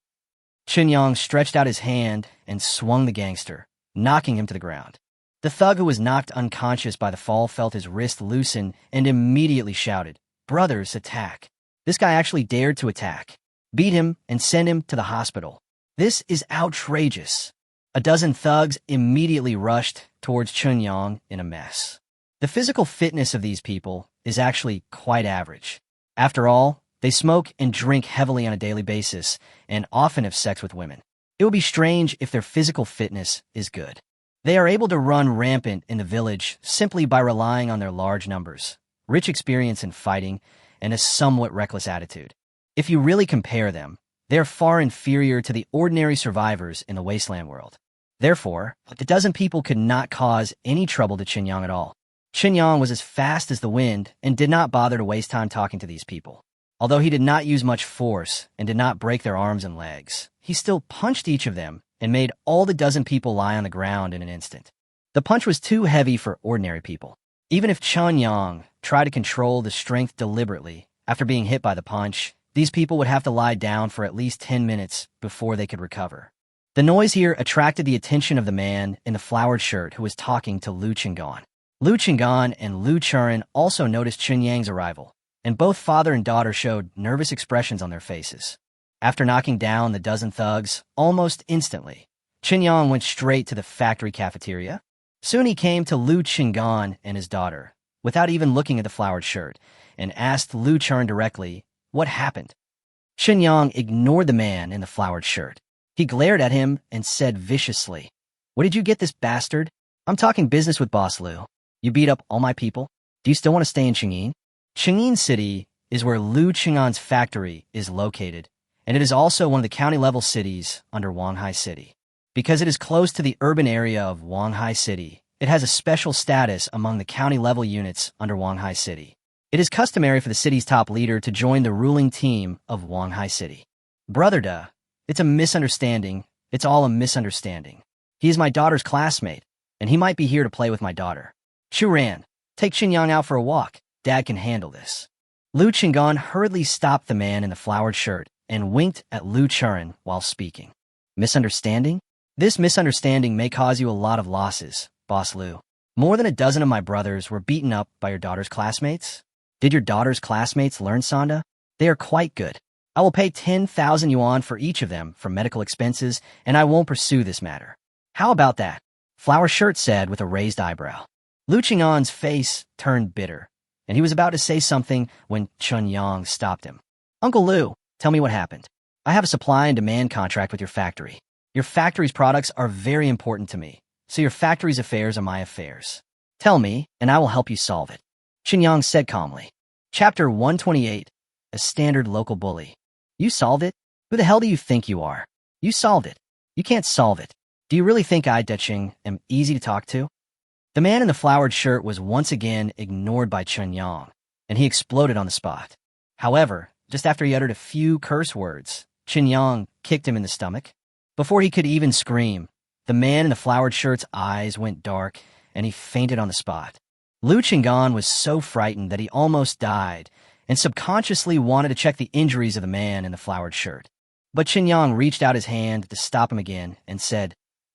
Chunyang stretched out his hand and swung the gangster, knocking him to the ground. The thug who was knocked unconscious by the fall felt his wrist loosen and immediately shouted, "Brothers, attack." This guy actually dared to attack, beat him, and send him to the hospital. This is outrageous. A dozen thugs immediately rushed towards Chunyang in a mess. The physical fitness of these people is actually quite average. After all, they smoke and drink heavily on a daily basis and often have sex with women. It would be strange if their physical fitness is good. They are able to run rampant in the village simply by relying on their large numbers, rich experience in fighting, and a somewhat reckless attitude. If you really compare them, they are far inferior to the ordinary survivors in the wasteland world. Therefore, the dozen people could not cause any trouble to Chunyang at all. Chunyang was as fast as the wind and did not bother to waste time talking to these people. Although he did not use much force and did not break their arms and legs, he still punched each of them and made all the dozen people lie on the ground in an instant. The punch was too heavy for ordinary people. Even if Chunyang tried to control the strength deliberately, after being hit by the punch, these people would have to lie down for at least 10 minutes before they could recover. The noise here attracted the attention of the man in the flowered shirt who was talking to Lu Qing'an. Lu Qing'an and Lu Charan also noticed Chunyang's arrival, and both father and daughter showed nervous expressions on their faces. After knocking down the dozen thugs almost instantly, Chunyang went straight to the factory cafeteria. Soon he came to Lu Qing'an and his daughter, without even looking at the flowered shirt, and asked Lu Charan directly what happened. Chunyang ignored the man in the flowered shirt. He glared at him and said viciously, "Where did you get this, bastard? I'm talking business with Boss Liu. You beat up all my people? Do you still want to stay in Chang'an?" Chang'an City is where Liu Chang'an's factory is located, and it is also one of the county-level cities under Wanghai City. Because it is close to the urban area of Wanghai City, it has a special status among the county-level units under Wanghai City. It is customary for the city's top leader to join the ruling team of Wanghai City. "Brother duh, it's a misunderstanding. It's all a misunderstanding. He is my daughter's classmate, and he might be here to play with my daughter. Churan, take Qinyang out for a walk. Dad can handle this." Liu Qinggan hurriedly stopped the man in the flowered shirt and winked at Liu Churan while speaking. "Misunderstanding? This misunderstanding may cause you a lot of losses, Boss Liu. More than a dozen of my brothers were beaten up by your daughter's classmates. Did your daughter's classmates learn Sanda? They are quite good. I will pay 10,000 yuan for each of them for medical expenses, and I won't pursue this matter. How about that?" Flower Shirt said with a raised eyebrow. Liu Qing'an's face turned bitter, and he was about to say something when Chun Yang stopped him. "Uncle Liu, tell me what happened. I have a supply and demand contract with your factory. Your factory's products are very important to me, so your factory's affairs are my affairs. Tell me, and I will help you solve it," Chun Yang said calmly. Chapter 128, A Standard Local Bully. "You solved it? Who the hell do you think you are? You solved it. You can't solve it. Do you really think I, Deching, am easy to talk to?" The man in the flowered shirt was once again ignored by Chun Yang, and he exploded on the spot. However, just after he uttered a few curse words, Chun Yang kicked him in the stomach. Before he could even scream, the man in the flowered shirt's eyes went dark, and he fainted on the spot. Liu Qinggan was so frightened that he almost died, and subconsciously wanted to check the injuries of the man in the flowered shirt. But Chun Yang reached out his hand to stop him again and said,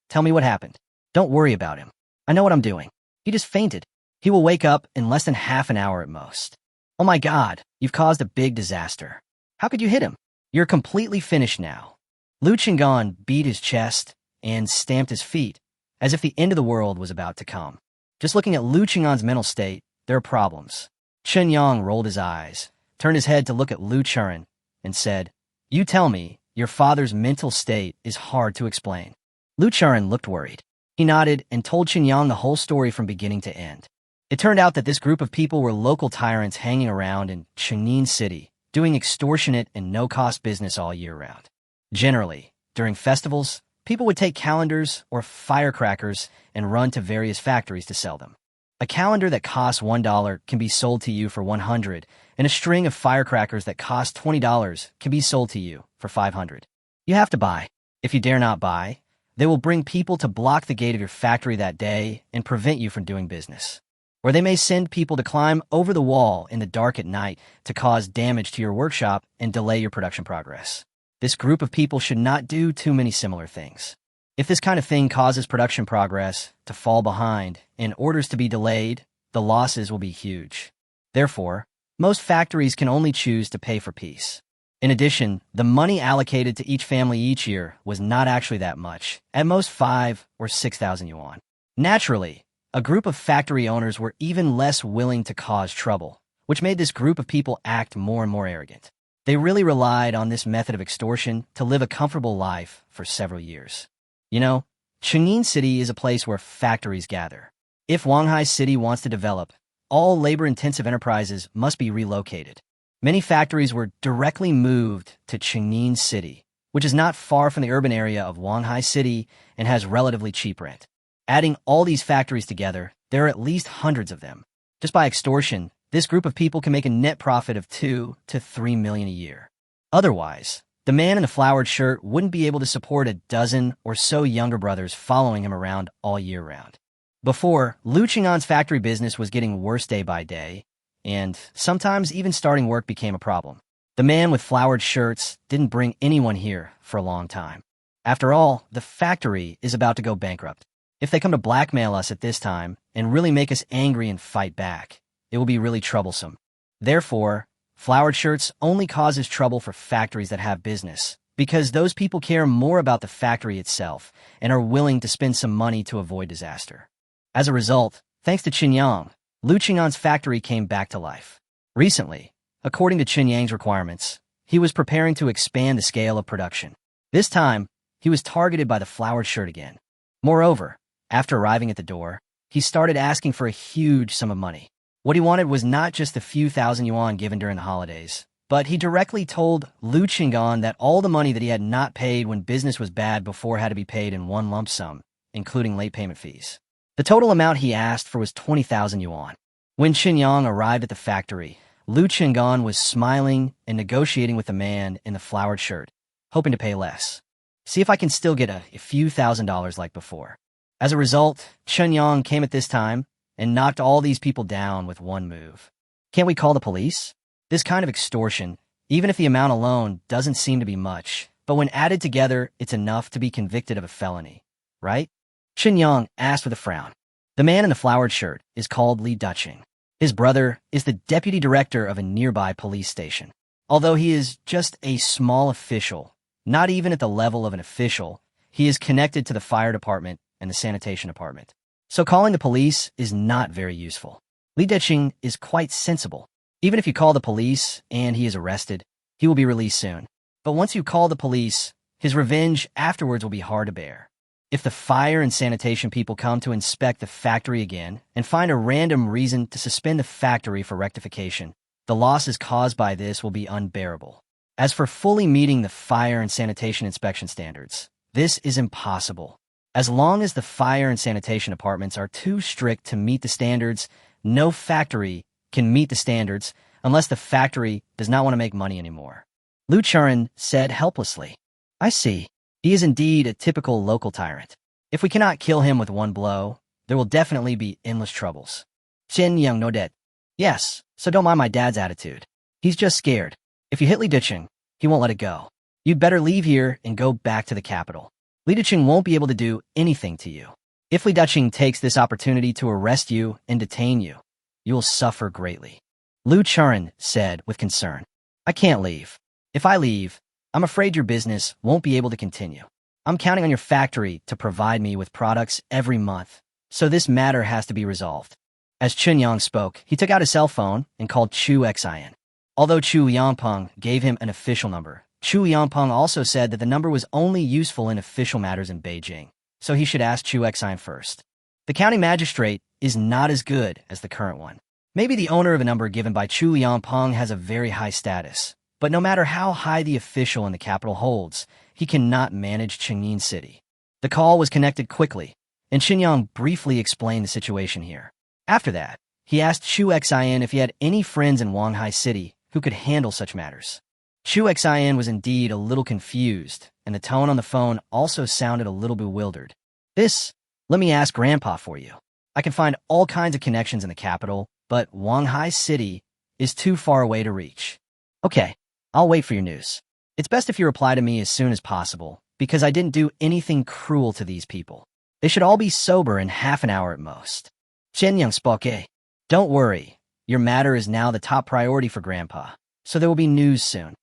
"Tell me what happened. Don't worry about him. I know what I'm doing. He just fainted. He will wake up in less than half an hour at most." "Oh my God, you've caused a big disaster. How could you hit him? You're completely finished now." Liu Qinggan beat his chest and stamped his feet, as if the end of the world was about to come. Just looking at Liu Qinggan's mental state, there are problems. Chun Yang rolled his eyes, turned his head to look at Liu Churan, and said, "You tell me, your father's mental state is hard to explain." Liu Churan looked worried. He nodded and told Chun Yang the whole story from beginning to end. It turned out that this group of people were local tyrants hanging around in Chang'an City, doing extortionate and no-cost business all year round. Generally, during festivals, people would take calendars or firecrackers and run to various factories to sell them. A calendar that costs $1 can be sold to you for 100, and a string of firecrackers that cost $20 can be sold to you for 500. You have to buy. If you dare not buy, they will bring people to block the gate of your factory that day and prevent you from doing business. Or they may send people to climb over the wall in the dark at night to cause damage to your workshop and delay your production progress. This group of people should not do too many similar things. If this kind of thing causes production progress to fall behind and orders to be delayed, the losses will be huge. Therefore, most factories can only choose to pay for peace. In addition, the money allocated to each family each year was not actually that much, at most 5 or 6,000 yuan. Naturally, a group of factory owners were even less willing to cause trouble, which made this group of people act more and more arrogant. They really relied on this method of extortion to live a comfortable life for several years. You know, Chang'an City is a place where factories gather. If Wanghai City wants to develop, all labor-intensive enterprises must be relocated. Many factories were directly moved to Chang'an City, which is not far from the urban area of Wanghai City and has relatively cheap rent. Adding all these factories together, there are at least hundreds of them. Just by extortion, this group of people can make a net profit of 2 to 3 million a year. Otherwise, the man in the flowered shirt wouldn't be able to support a dozen or so younger brothers following him around all year round. Before, Liu Qinggan's factory business was getting worse day by day, and sometimes even starting work became a problem. The man with flowered shirts didn't bring anyone here for a long time. After all, the factory is about to go bankrupt. If they come to blackmail us at this time and really make us angry and fight back, it will be really troublesome. Therefore, flowered shirts only causes trouble for factories that have business, because those people care more about the factory itself and are willing to spend some money to avoid disaster. As a result, thanks to Chun Yang, Liu Qinggan's factory came back to life. Recently, according to Chun Yang's requirements, he was preparing to expand the scale of production. This time, he was targeted by the flowered shirt again. Moreover, after arriving at the door, he started asking for a huge sum of money. What he wanted was not just the few thousand yuan given during the holidays, but he directly told Lu Qinggan that all the money that he had not paid when business was bad before had to be paid in one lump sum, including late payment fees. The total amount he asked for was 20,000 yuan. When Qinyang arrived at the factory, Lu Qinggan was smiling and negotiating with the man in the flowered shirt, hoping to pay less. See if I can still get a few $1,000s like before. As a result, Qinyang came at this time and knocked all these people down with one move. Can't we call the police? This kind of extortion, even if the amount alone doesn't seem to be much, but when added together, it's enough to be convicted of a felony, right? Qinyang asked with a frown. The man in the flowered shirt is called Li Duqing. His brother is the deputy director of a nearby police station. Although he is just a small official, not even at the level of an official, he is connected to the fire department and the sanitation department. So calling the police is not very useful. Li Duqing is quite sensible. Even if you call the police and he is arrested, he will be released soon. But once you call the police, his revenge afterwards will be hard to bear. If the fire and sanitation people come to inspect the factory again and find a random reason to suspend the factory for rectification, the losses caused by this will be unbearable. As for fully meeting the fire and sanitation inspection standards, this is impossible. As long as the fire and sanitation departments are too strict to meet the standards, no factory can meet the standards unless the factory does not want to make money anymore. Lu Churen said helplessly. I see. He is indeed a typical local tyrant. If we cannot kill him with one blow, there will definitely be endless troubles. Chen Yang nodded. Yes, so don't mind my dad's attitude. He's just scared. If you hit Li Duqing, he won't let it go. You'd better leave here and go back to the capital. Li Duqing won't be able to do anything to you. If Li Duqing takes this opportunity to arrest you and detain you, you will suffer greatly. Lu Churen said with concern. I can't leave. If I leave, I'm afraid your business won't be able to continue. I'm counting on your factory to provide me with products every month, so this matter has to be resolved. As Qinyang spoke, he took out his cell phone and called Chu Xian. Although Chu Yangpeng gave him an official number, Chu Yangpeng also said that the number was only useful in official matters in Beijing, so he should ask Chu Xian first. The county magistrate is not as good as the current one. Maybe the owner of a number given by Chu Yangpeng has a very high status, but no matter how high the official in the capital holds, he cannot manage Qingyin City. The call was connected quickly, and Qinyang briefly explained the situation here. After that, he asked Chu Xian if he had any friends in Wanghai City who could handle such matters. Chu Xian was indeed a little confused, and the tone on the phone also sounded a little bewildered. Let me ask Grandpa for you. I can find all kinds of connections in the capital, but Wanghai City is too far away to reach. Okay, I'll wait for your news. It's best if you reply to me as soon as possible, because I didn't do anything cruel to these people. They should all be sober in half an hour at most. Chen Yang spoke. Don't worry, your matter is now the top priority for Grandpa, so there will be news soon.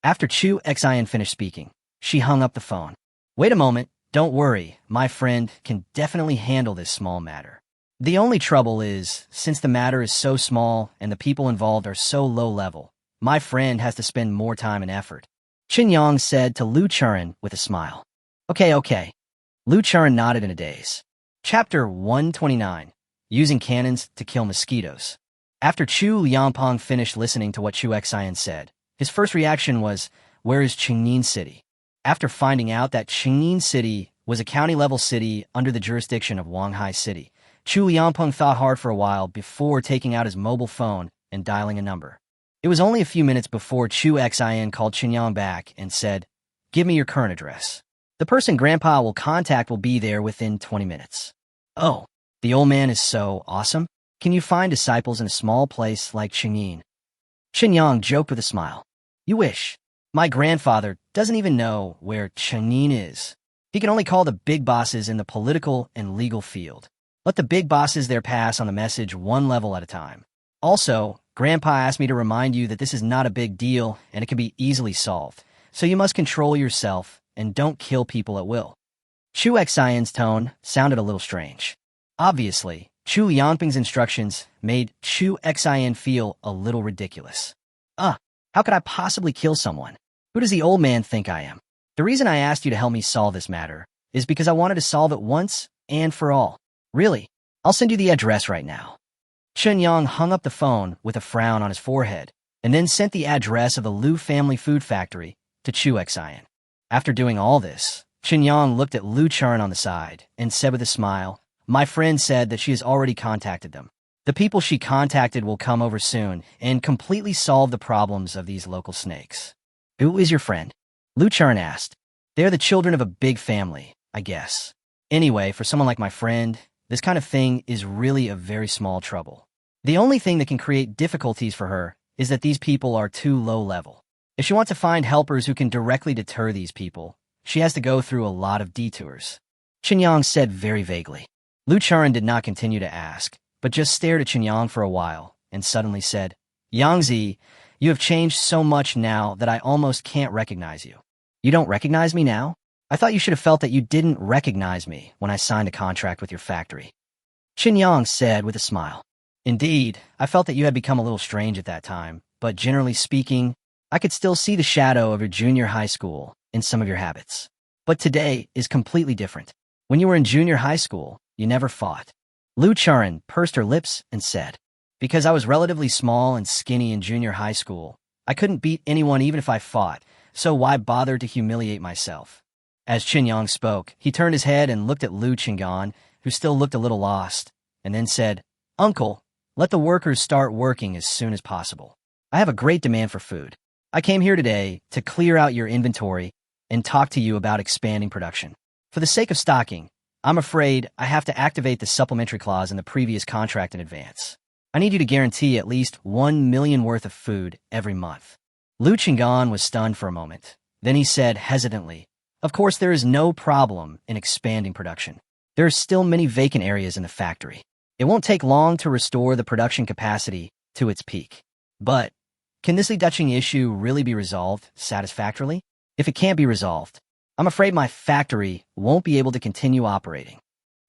After Chu Xian finished speaking, she hung up the phone. Wait a moment, don't worry, my friend can definitely handle this small matter. The only trouble is, since the matter is so small and the people involved are so low level, my friend has to spend more time and effort. Qinyang said to Lu Churen with a smile. Okay. Lu Churen nodded in a daze. Chapter 129. Using Cannons to Kill Mosquitoes. After Chu Yangpeng finished listening to what Chu Xian said, his first reaction was, where is Qingyin City? After finding out that Qingyin City was a county-level city under the jurisdiction of Wanghai City, Chu Yangpeng thought hard for a while before taking out his mobile phone and dialing a number. It was only a few minutes before Chu Xian called Qinyang back and said, give me your current address. The person Grandpa will contact will be there within 20 minutes. Oh, the old man is so awesome. Can you find disciples in a small place like Qingyin? Qinyang joked with a smile. You wish. My grandfather doesn't even know where Qingyin is. He can only call the big bosses in the political and legal field. Let the big bosses there pass on the message one level at a time. Also, Grandpa asked me to remind you that this is not a big deal and it can be easily solved, so you must control yourself and don't kill people at will. Chu Xian's tone sounded a little strange. Obviously, Chu Yangping's instructions made Chu Xian feel a little ridiculous. How could I possibly kill someone? Who does the old man think I am? The reason I asked you to help me solve this matter is because I wanted to solve it once and for all. Really, I'll send you the address right now. Chun Yang hung up the phone with a frown on his forehead and then sent the address of the Liu family food factory to Chu Xian. After doing all this, Chun Yang looked at Liu Churn on the side and said with a smile, "My friend said that she has already contacted them. The people she contacted will come over soon and completely solve the problems of these local snakes." "Who is your friend?" Liu Churn asked. "They're the children of a big family, I guess. Anyway, for someone like my friend, this kind of thing is really a very small trouble. The only thing that can create difficulties for her is that these people are too low level. If she wants to find helpers who can directly deter these people, she has to go through a lot of detours." Chun Yang said very vaguely. Liu Churn did not continue to ask, but just stared at Chun Yang for a while and suddenly said, "Yangzi, you have changed so much now that I almost can't recognize you." "You don't recognize me now? I thought you should have felt that you didn't recognize me when I signed a contract with your factory." Chun Yang said with a smile. "Indeed, I felt that you had become a little strange at that time, but generally speaking, I could still see the shadow of your junior high school in some of your habits. But today is completely different. When you were in junior high school, you never fought." Liu Churn pursed her lips and said, "Because I was relatively small and skinny in junior high school, I couldn't beat anyone even if I fought, so why bother to humiliate myself?" As Chun Yang spoke, he turned his head and looked at Liu Chingan, who still looked a little lost, and then said, "Uncle, let the workers start working as soon as possible. I have a great demand for food. I came here today to clear out your inventory and talk to you about expanding production. For the sake of stocking, I'm afraid I have to activate the supplementary clause in the previous contract in advance. I need you to guarantee at least 1 million worth of food every month." Liu Chingan was stunned for a moment. Then he said hesitantly, "Of course there is no problem in expanding production. There are still many vacant areas in the factory. It won't take long to restore the production capacity to its peak. But can this Dutching issue really be resolved satisfactorily? If it can't be resolved, I'm afraid my factory won't be able to continue operating."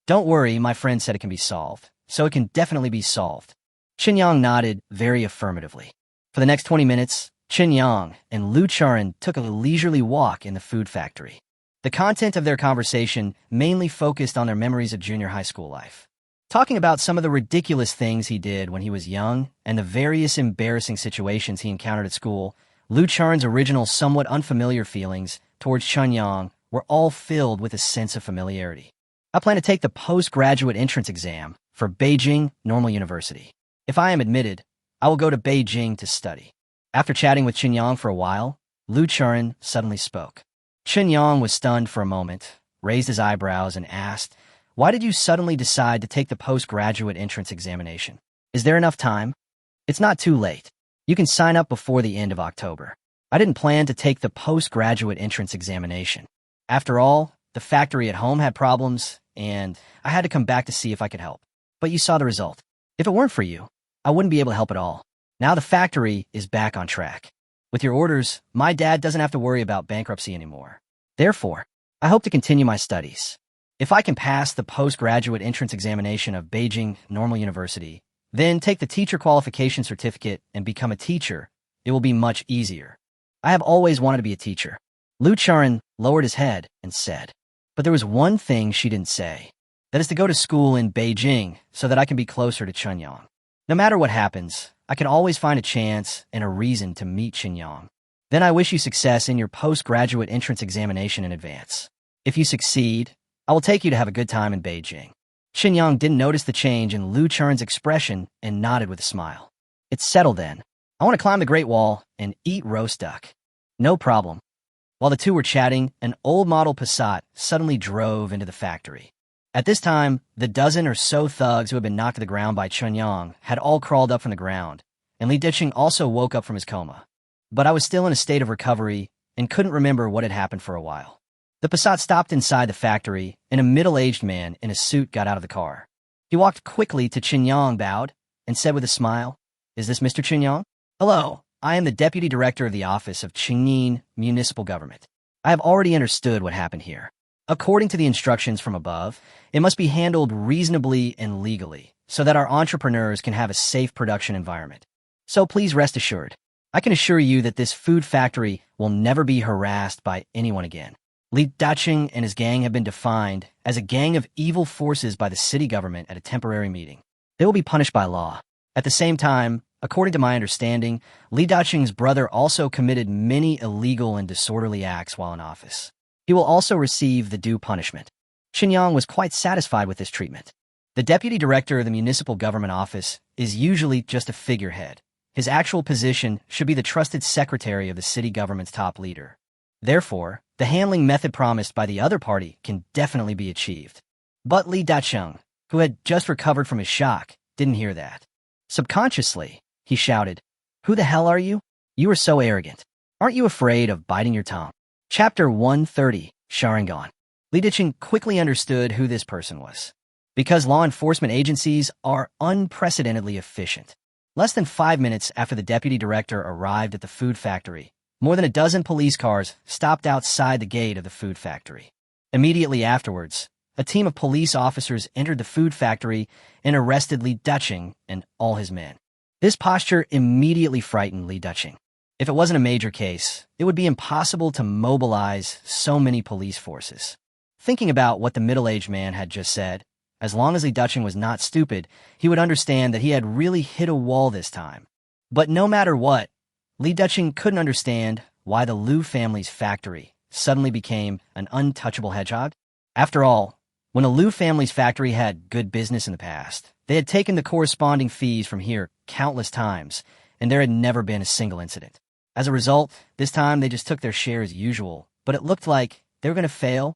"Don't worry," my friend said, "it can be solved, so it can definitely be solved." Chun Yang nodded very affirmatively. For the next 20 minutes, Chun Yang and Liu Churn took a leisurely walk in the food factory. The content of their conversation mainly focused on their memories of junior high school life, talking about some of the ridiculous things he did when he was young and the various embarrassing situations he encountered at school. Liu Churn's original somewhat unfamiliar feelings towards Chun Yang were all filled with a sense of familiarity. "I plan to take the postgraduate entrance exam for Beijing Normal University. If I am admitted, I will go to Beijing to study." After chatting with Chun Yang for a while, Liu Churn suddenly spoke. Chun Yang was stunned for a moment, raised his eyebrows, and asked, "Why did you suddenly decide to take the postgraduate entrance examination? Is there enough time?" "It's not too late. You can sign up before the end of October. I didn't plan to take the postgraduate entrance examination. After all, the factory at home had problems, and I had to come back to see if I could help. But you saw the result. If it weren't for you, I wouldn't be able to help at all. Now the factory is back on track. With your orders, my dad doesn't have to worry about bankruptcy anymore. Therefore, I hope to continue my studies. If I can pass the postgraduate entrance examination of Beijing Normal University, then take the teacher qualification certificate and become a teacher, it will be much easier. I have always wanted to be a teacher." Liu Churn lowered his head and said, "But there was one thing she didn't say. That is to go to school in Beijing so that I can be closer to Chun Yang. No matter what happens, I can always find a chance and a reason to meet Chun Yang. Then I wish you success in your postgraduate entrance examination in advance. If you succeed, I will take you to have a good time in Beijing." Chun Yang didn't notice the change in Liu Churn's expression and nodded with a smile. "It's settled then. I want to climb the Great Wall and eat roast duck." "No problem." While the two were chatting, an old model Passat suddenly drove into the factory. At this time, the dozen or so thugs who had been knocked to the ground by Chun Yang had all crawled up from the ground, and Li Dicheng also woke up from his coma. But I was still in a state of recovery and couldn't remember what had happened for a while. The Passat stopped inside the factory, and a middle-aged man in a suit got out of the car. He walked quickly to Chun Yang, bowed, and said with a smile, "Is this Mr. Chun Yang?" "Hello, I am the Deputy Director of the Office of Qingyin Municipal Government. I have already understood what happened here. According to the instructions from above, it must be handled reasonably and legally so that our entrepreneurs can have a safe production environment. So please rest assured, I can assure you that this food factory will never be harassed by anyone again. Li Dacheng and his gang have been defined as a gang of evil forces by the city government at a temporary meeting. They will be punished by law. At the same time, according to my understanding, Li Dacheng's brother also committed many illegal and disorderly acts while in office. He will also receive the due punishment. Qinyang was quite satisfied with this treatment. The deputy director of the municipal government office is usually just a figurehead. His actual position should be the trusted secretary of the city government's top leader. Therefore, the handling method promised by the other party can definitely be achieved. But Li Dacheng, who had just recovered from his shock, didn't hear that. Subconsciously, he shouted, "Who the hell are you? You are so arrogant. Aren't you afraid of biting your tongue?" Chapter 130, Sharingan. Li Dacheng quickly understood who this person was. Because law enforcement agencies are unprecedentedly efficient. Less than 5 minutes after the deputy director arrived at the food factory, more than a dozen police cars stopped outside the gate of the food factory. Immediately afterwards, a team of police officers entered the food factory and arrested Li Dacheng and all his men. This posture immediately frightened Li Dacheng. If it wasn't a major case, it would be impossible to mobilize so many police forces. Thinking about what the middle-aged man had just said, as long as Li Dacheng was not stupid, he would understand that he had really hit a wall this time. But no matter what, Li Dacheng couldn't understand why the Liu family's factory suddenly became an untouchable hedgehog. After all, when the Liu family's factory had good business in the past, they had taken the corresponding fees from here countless times, and there had never been a single incident. As a result, this time they just took their share as usual, but it looked like they were going to fail.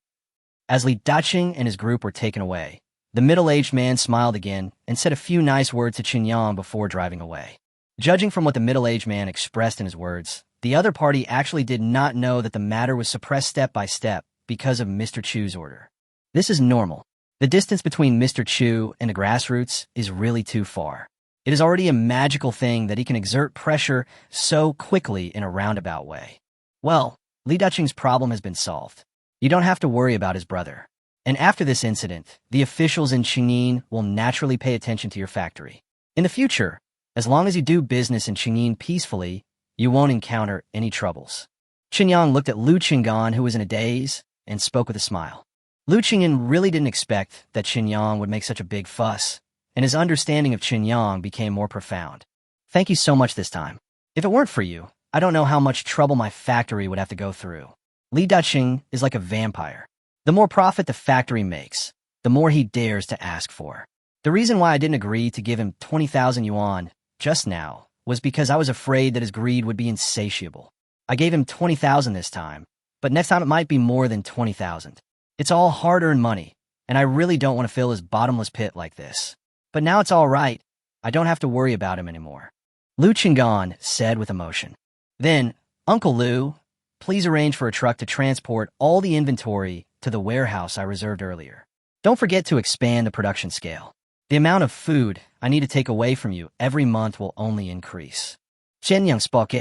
As Li Dacheng and his group were taken away, the middle-aged man smiled again and said a few nice words to Qinyang before driving away. Judging from what the middle-aged man expressed in his words, the other party actually did not know that the matter was suppressed step by step because of Mr. Chu's order. This is normal. The distance between Mr. Chu and the grassroots is really too far. It is already a magical thing that he can exert pressure so quickly in a roundabout way. Well, Li Dacheng's problem has been solved. You don't have to worry about his brother. And after this incident, the officials in Qingyin will naturally pay attention to your factory. In the future, as long as you do business in Qingyin peacefully, you won't encounter any troubles. Qinyang looked at Lu Qinggan, who was in a daze, and spoke with a smile. Lu Qingyan really didn't expect that Qinyang would make such a big fuss, and his understanding of Qinyang became more profound. Thank you so much this time. If it weren't for you, I don't know how much trouble my factory would have to go through. Li Dacheng is like a vampire. The more profit the factory makes, the more he dares to ask for. The reason why I didn't agree to give him 20,000 yuan just now was because I was afraid that his greed would be insatiable. I gave him 20,000 this time, but next time it might be more than 20,000. It's all hard-earned money, and I really don't want to fill his bottomless pit like this. But now it's all right. I don't have to worry about him anymore. Lu Qinggan said with emotion. Then, Uncle Lu, please arrange for a truck to transport all the inventory to the warehouse I reserved earlier. Don't forget to expand the production scale. The amount of food I need to take away from you every month will only increase. Qinyang spoke.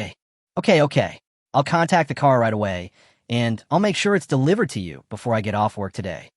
Okay. I'll contact the car right away, and I'll make sure it's delivered to you before I get off work today.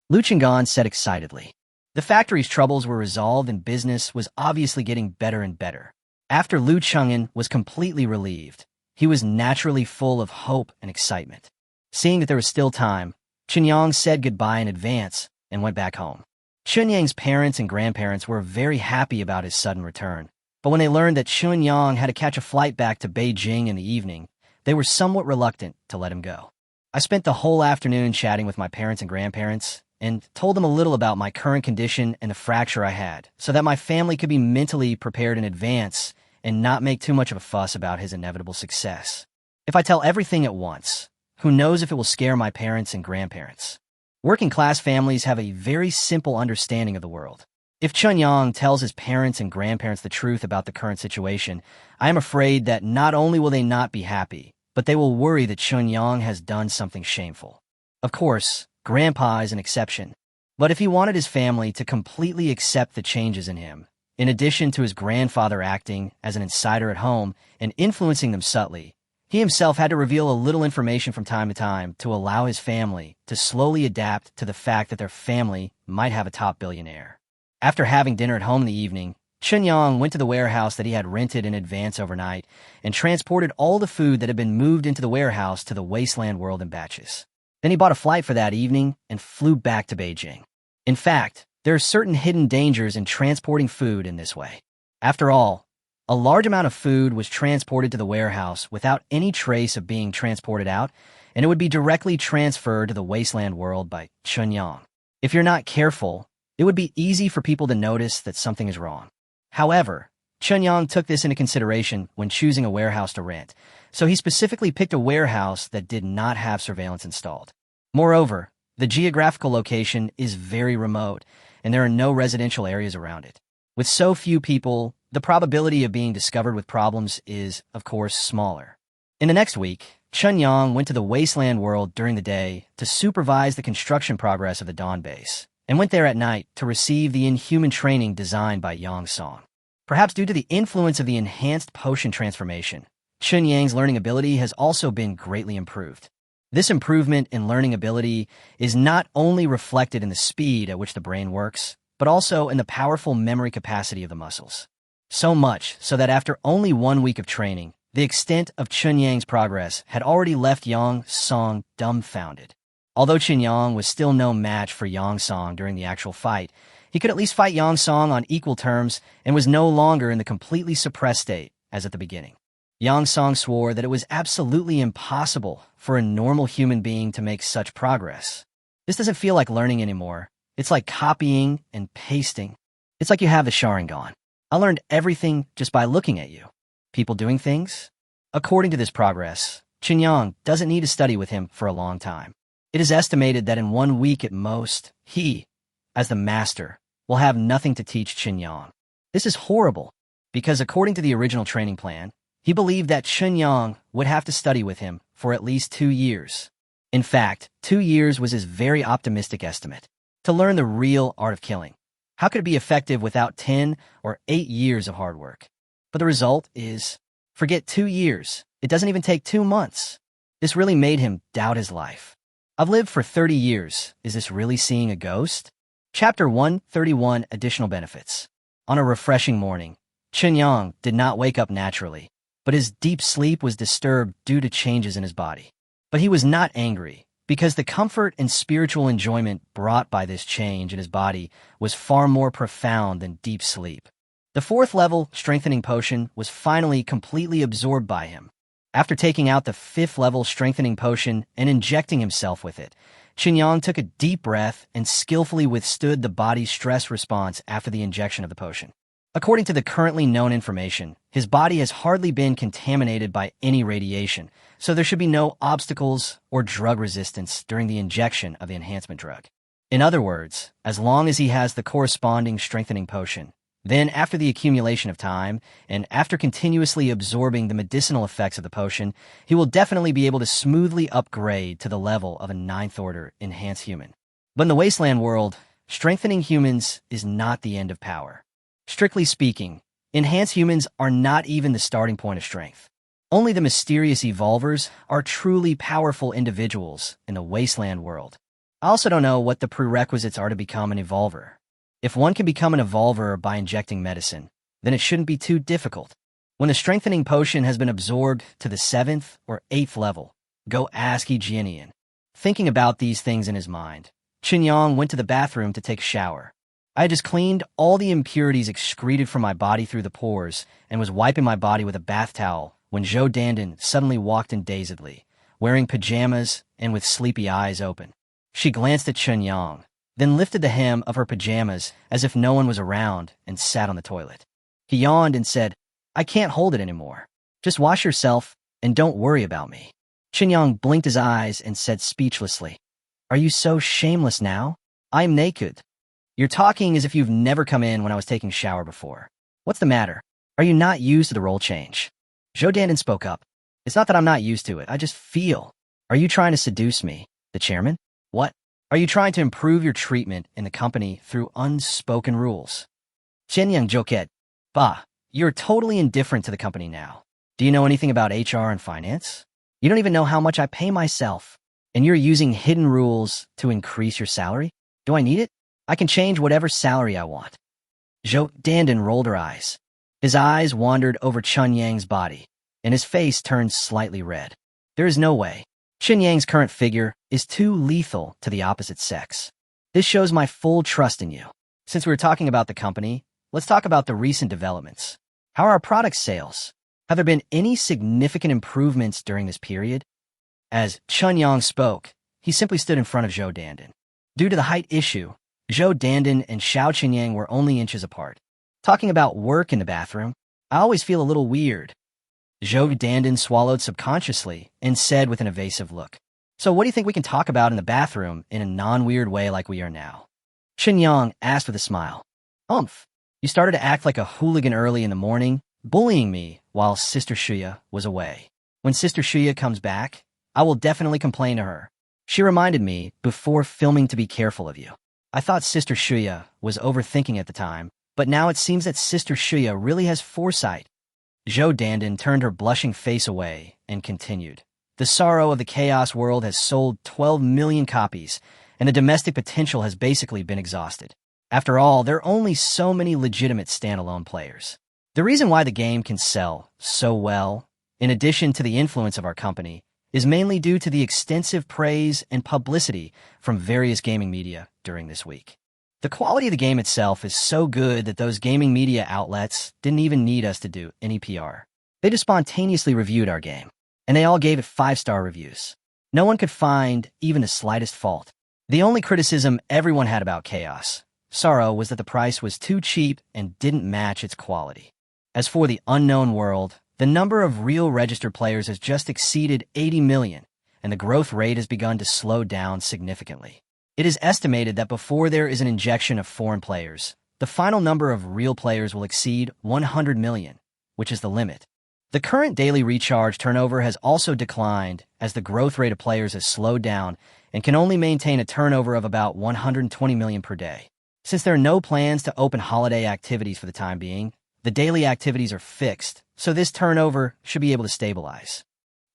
Lu Qinggan said excitedly. The factory's troubles were resolved and business was obviously getting better and better. After Lu Chengyan was completely relieved, he was naturally full of hope and excitement. Seeing that there was still time, Qinyang said goodbye in advance and went back home. Qinyang's parents and grandparents were very happy about his sudden return, but when they learned that Qinyang had to catch a flight back to Beijing in the evening, they were somewhat reluctant to let him go. I spent the whole afternoon chatting with my parents and grandparents and told them a little about my current condition and the fracture I had, so that my family could be mentally prepared in advance and not make too much of a fuss about his inevitable success. If I tell everything at once, who knows if it will scare my parents and grandparents? Working-class families have a very simple understanding of the world. If Qinyang tells his parents and grandparents the truth about the current situation, I am afraid that not only will they not be happy, but they will worry that Qinyang has done something shameful. Of course, Grandpa is an exception, but if he wanted his family to completely accept the changes in him, in addition to his grandfather acting as an insider at home and influencing them subtly, he himself had to reveal a little information from time to time to allow his family to slowly adapt to the fact that their family might have a top billionaire. After having dinner at home in the evening, Chunyang went to the warehouse that he had rented in advance overnight and transported all the food that had been moved into the warehouse to the wasteland world in batches. Then he bought a flight for that evening and flew back to Beijing. In fact, there are certain hidden dangers in transporting food in this way. After all, a large amount of food was transported to the warehouse without any trace of being transported out, and it would be directly transferred to the wasteland world by Chunyang. If you're not careful, it would be easy for people to notice that something is wrong. However, Chunyang took this into consideration when choosing a warehouse to rent, so he specifically picked a warehouse that did not have surveillance installed. Moreover, the geographical location is very remote, and there are no residential areas around it. With so few people, the probability of being discovered with problems is, of course, smaller. In the next week, Chunyang went to the wasteland world during the day to supervise the construction progress of the Dawn base, and went there at night to receive the inhuman training designed by Yang Song. Perhaps due to the influence of the enhanced potion transformation, Chunyang's learning ability has also been greatly improved. This improvement in learning ability is not only reflected in the speed at which the brain works, but also in the powerful memory capacity of the muscles. So much so that after only 1 week of training, the extent of Chunyang's progress had already left Yang Song dumbfounded. Although Chunyang was still no match for Yang Song during the actual fight, he could at least fight Yang Song on equal terms and was no longer in the completely suppressed state as at the beginning. Yang Song swore that it was absolutely impossible for a normal human being to make such progress. This doesn't feel like learning anymore. It's like copying and pasting. It's like you have the Sharingan. I learned everything just by looking at you. People doing things? According to this progress, Chunyang doesn't need to study with him for a long time. It is estimated that in 1 week at most, he, as the master, will have nothing to teach Chunyang. This is horrible, because according to the original training plan, he believed that Chunyang would have to study with him for at least 2 years. In fact, 2 years was his very optimistic estimate, to learn the real art of killing. How could it be effective without 10 or 8 years of hard work? But the result is, forget 2 years, it doesn't even take 2 months. This really made him doubt his life. I've lived for 30 years. Is this really seeing a ghost? Chapter 131, Additional Benefits. On a refreshing morning, Chunyang did not wake up naturally, but his deep sleep was disturbed due to changes in his body. But he was not angry, because the comfort and spiritual enjoyment brought by this change in his body was far more profound than deep sleep. The 4th level strengthening potion was finally completely absorbed by him. After taking out the 5th level strengthening potion and injecting himself with it, Chunyang took a deep breath and skillfully withstood the body's stress response after the injection of the potion. According to the currently known information, his body has hardly been contaminated by any radiation, so there should be no obstacles or drug resistance during the injection of the enhancement drug. In other words, as long as he has the corresponding strengthening potion, then after the accumulation of time, and after continuously absorbing the medicinal effects of the potion, he will definitely be able to smoothly upgrade to the level of a 9th order enhanced human. But in the wasteland world, strengthening humans is not the end of power. Strictly speaking, enhanced humans are not even the starting point of strength. Only the mysterious evolvers are truly powerful individuals in the wasteland world. I also don't know what the prerequisites are to become an evolver. If one can become an evolver by injecting medicine, then it shouldn't be too difficult. When the strengthening potion has been absorbed to the 7th or 8th level, go ask Jianian. Thinking about these things in his mind, Chunyang went to the bathroom to take a shower. I had just cleaned all the impurities excreted from my body through the pores and was wiping my body with a bath towel when Zhou Dandan suddenly walked in dazedly, wearing pajamas and with sleepy eyes open. She glanced at Chunyang, then lifted the hem of her pajamas as if no one was around and sat on the toilet. He yawned and said, "I can't hold it anymore. Just wash yourself and don't worry about me." Chunyang blinked his eyes and said speechlessly, "Are you so shameless now? I'm naked. You're talking as if you've never come in when I was taking a shower before. What's the matter? Are you not used to the role change?" Zhou Dandan spoke up. "It's not that I'm not used to it. I just feel. Are you trying to seduce me, the chairman? What? Are you trying to improve your treatment in the company through unspoken rules?" Shenyang joked. "Bah, you're totally indifferent to the company now. Do you know anything about HR and finance? You don't even know how much I pay myself. And you're using hidden rules to increase your salary? Do I need it? I can change whatever salary I want." Zhou Dandan rolled her eyes. His eyes wandered over Chun Yang's body, and his face turned slightly red. There is no way. Chun Yang's current figure is too lethal to the opposite sex. This shows my full trust in you. Since we were talking about the company, let's talk about the recent developments. How are our product sales? Have there been any significant improvements during this period? As Chun Yang spoke, he simply stood in front of Zhou Dandan. Due to the height issue, Zhou Dandan and Xiao Qinyang were only inches apart. Talking about work in the bathroom, I always feel a little weird. Zhou Dandan swallowed subconsciously and said with an evasive look, "So what do you think we can talk about in the bathroom in a non-weird way like we are now?" Qinyang asked with a smile. You started to act like a hooligan early in the morning, bullying me while Sister Shuya was away. When Sister Shuya comes back, I will definitely complain to her. She reminded me before filming to be careful of you. I thought Sister Shuya was overthinking at the time, but now it seems that Sister Shuya really has foresight. Zhou Dandan turned her blushing face away and continued. The sorrow of the chaos world has sold 12 million copies, and the domestic potential has basically been exhausted. After all, there are only so many legitimate standalone players. The reason why the game can sell so well, in addition to the influence of our company, is mainly due to the extensive praise and publicity from various gaming media during this week. The quality of the game itself is so good that those gaming media outlets didn't even need us to do any PR. They just spontaneously reviewed our game, and they all gave it 5-star reviews. No one could find even the slightest fault. The only criticism everyone had about Chaos Sorrow was that the price was too cheap and didn't match its quality. As for the unknown world, the number of real registered players has just exceeded 80 million, and the growth rate has begun to slow down significantly. It is estimated that before there is an injection of foreign players, the final number of real players will exceed 100 million, which is the limit. The current daily recharge turnover has also declined as the growth rate of players has slowed down and can only maintain a turnover of about 120 million per day. Since there are no plans to open holiday activities for the time being, the daily activities are fixed, so this turnover should be able to stabilize.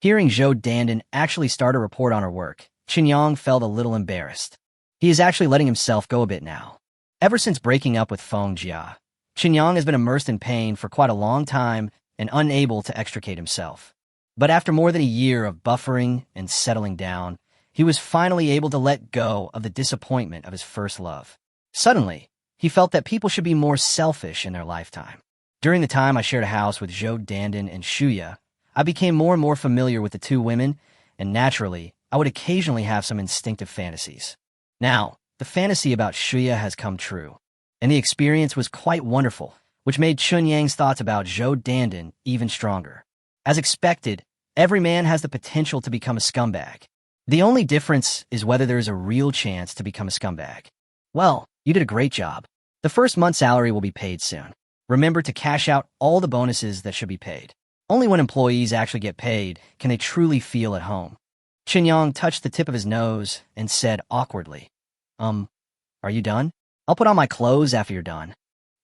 Hearing Zhou Dandan actually start a report on her work, Qinyang felt a little embarrassed. He is actually letting himself go a bit now. Ever since breaking up with Feng Jia, Qinyang has been immersed in pain for quite a long time and unable to extricate himself. But after more than a year of buffering and settling down, he was finally able to let go of the disappointment of his first love. Suddenly, he felt that people should be more selfish in their lifetime. During the time I shared a house with Zhou Dandan and Shuya, I became more and more familiar with the two women, and naturally, I would occasionally have some instinctive fantasies. Now, the fantasy about Shuya has come true, and the experience was quite wonderful, which made Chun Yang's thoughts about Zhou Dandan even stronger. As expected, every man has the potential to become a scumbag. The only difference is whether there is a real chance to become a scumbag. Well, you did a great job. The first month's salary will be paid soon. Remember to cash out all the bonuses that should be paid. Only when employees actually get paid can they truly feel at home. Qinyang touched the tip of his nose and said awkwardly, Are you done? I'll put on my clothes after you're done."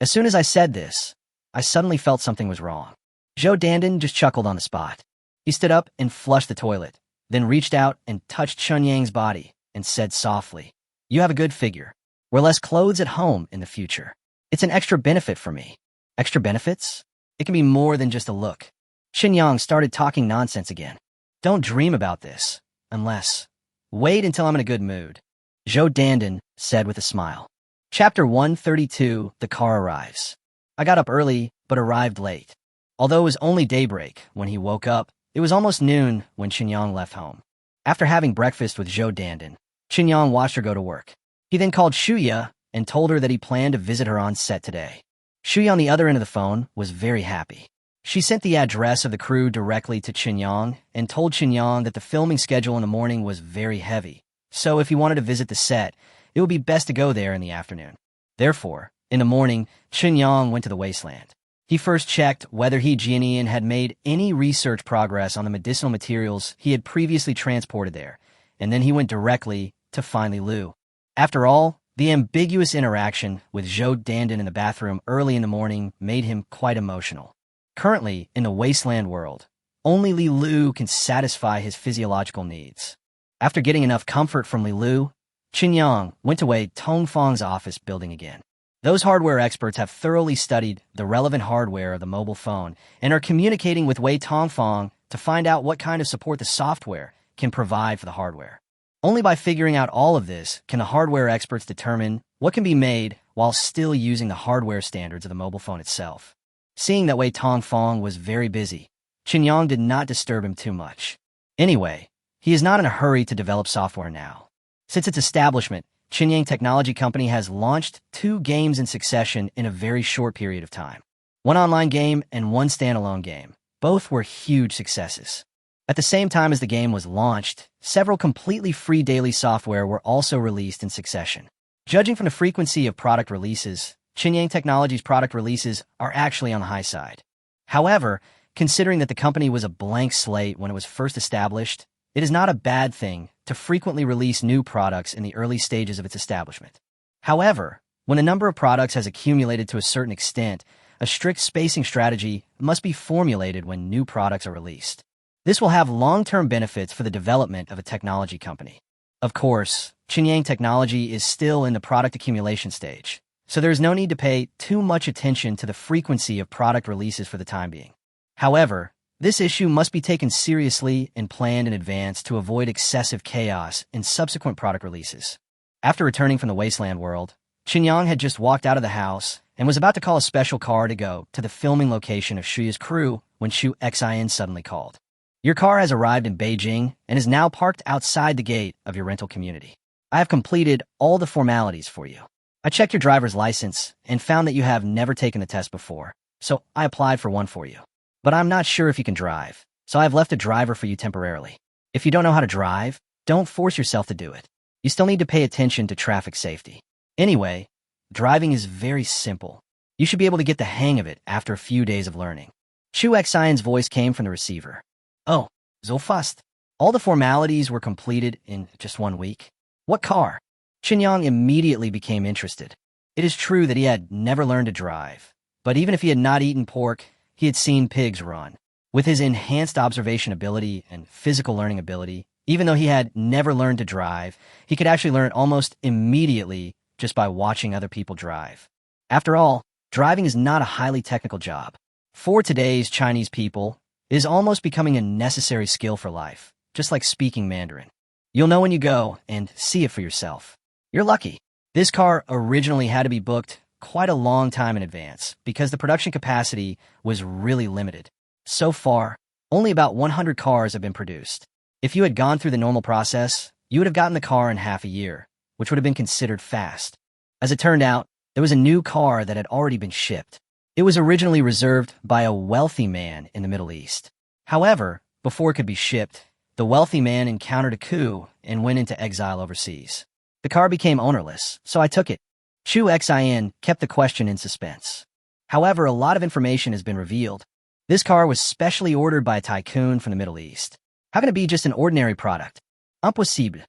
As soon as I said this, I suddenly felt something was wrong. Zhou Dandan just chuckled on the spot. He stood up and flushed the toilet, then reached out and touched Chun Yang's body and said softly, "You have a good figure. Wear less clothes at home in the future. It's an extra benefit for me." Extra benefits? It can be more than just a look. Qinyang started talking nonsense again. "Don't dream about this, unless... Wait until I'm in a good mood," Zhou Dandan said with a smile. Chapter 132, The Car Arrives. I got up early, but arrived late. Although it was only daybreak when he woke up, it was almost noon when Qinyang left home. After having breakfast with Zhou Dandan, Qinyang watched her go to work. He then called Shuya and told her that he planned to visit her on set today. Shuya on the other end of the phone was very happy. She sent the address of the crew directly to Qinyang and told Qinyang that the filming schedule in the morning was very heavy, so if he wanted to visit the set, it would be best to go there in the afternoon. Therefore, in the morning, Qinyang went to the wasteland. He first checked whether he, Jianian, had made any research progress on the medicinal materials he had previously transported there, and then he went directly to find Li Lu. After all, the ambiguous interaction with Zhou Dandan in the bathroom early in the morning made him quite emotional. Currently, in the wasteland world, only Li Lu can satisfy his physiological needs. After getting enough comfort from Li Lu, Qinyang went to Tongfang's office building again. Those hardware experts have thoroughly studied the relevant hardware of the mobile phone and are communicating with Wei Tongfang to find out what kind of support the software can provide for the hardware. Only by figuring out all of this can the hardware experts determine what can be made while still using the hardware standards of the mobile phone itself. Seeing that Wei Tongfang was very busy, Qinyang did not disturb him too much. Anyway, he is not in a hurry to develop software now. Since its establishment, Qinyang Technology Company has launched 2 games in succession in a very short period of time. One online game and one standalone game. Both were huge successes. At the same time as the game was launched, several completely free daily software were also released in succession. Judging from the frequency of product releases, Qinyang Technology's product releases are actually on the high side. However, considering that the company was a blank slate when it was first established, it is not a bad thing to frequently release new products in the early stages of its establishment. However, when a number of products has accumulated to a certain extent, a strict spacing strategy must be formulated when new products are released. This will have long-term benefits for the development of a technology company. Of course, Qinyang Technology is still in the product accumulation stage, so there is no need to pay too much attention to the frequency of product releases for the time being. However, this issue must be taken seriously and planned in advance to avoid excessive chaos in subsequent product releases. After returning from the wasteland world, Qinyang had just walked out of the house and was about to call a special car to go to the filming location of Shuya's crew when Shu Xin suddenly called. Your car has arrived in Beijing and is now parked outside the gate of your rental community. I have completed all the formalities for you. I checked your driver's license and found that you have never taken the test before, so I applied for one for you. But I'm not sure if you can drive, so I've left a driver for you temporarily. If you don't know how to drive, don't force yourself to do it. You still need to pay attention to traffic safety. Anyway, driving is very simple. You should be able to get the hang of it after a few days of learning. Shu Xion's voice came from the receiver. Oh, so fast. All the formalities were completed in just 1 week. What car? Qinyang immediately became interested. It is true that he had never learned to drive, but even if he had not eaten pork, he had seen pigs run. With his enhanced observation ability and physical learning ability, even though he had never learned to drive, he could actually learn almost immediately just by watching other people drive. After all, driving is not a highly technical job. For today's Chinese people, it is almost becoming a necessary skill for life, just like speaking Mandarin. You'll know when you go and see it for yourself. You're lucky. This car originally had to be booked quite a long time in advance because the production capacity was really limited. So far, only about 100 cars have been produced. If you had gone through the normal process, you would have gotten the car in half a year, which would have been considered fast. As it turned out, there was a new car that had already been shipped. It was originally reserved by a wealthy man in the Middle East. However, before it could be shipped, the wealthy man encountered a coup and went into exile overseas. The car became ownerless, so I took it. Shu Xin kept the question in suspense. However, a lot of information has been revealed. This car was specially ordered by a tycoon from the Middle East. How can it be just an ordinary product? Impossible.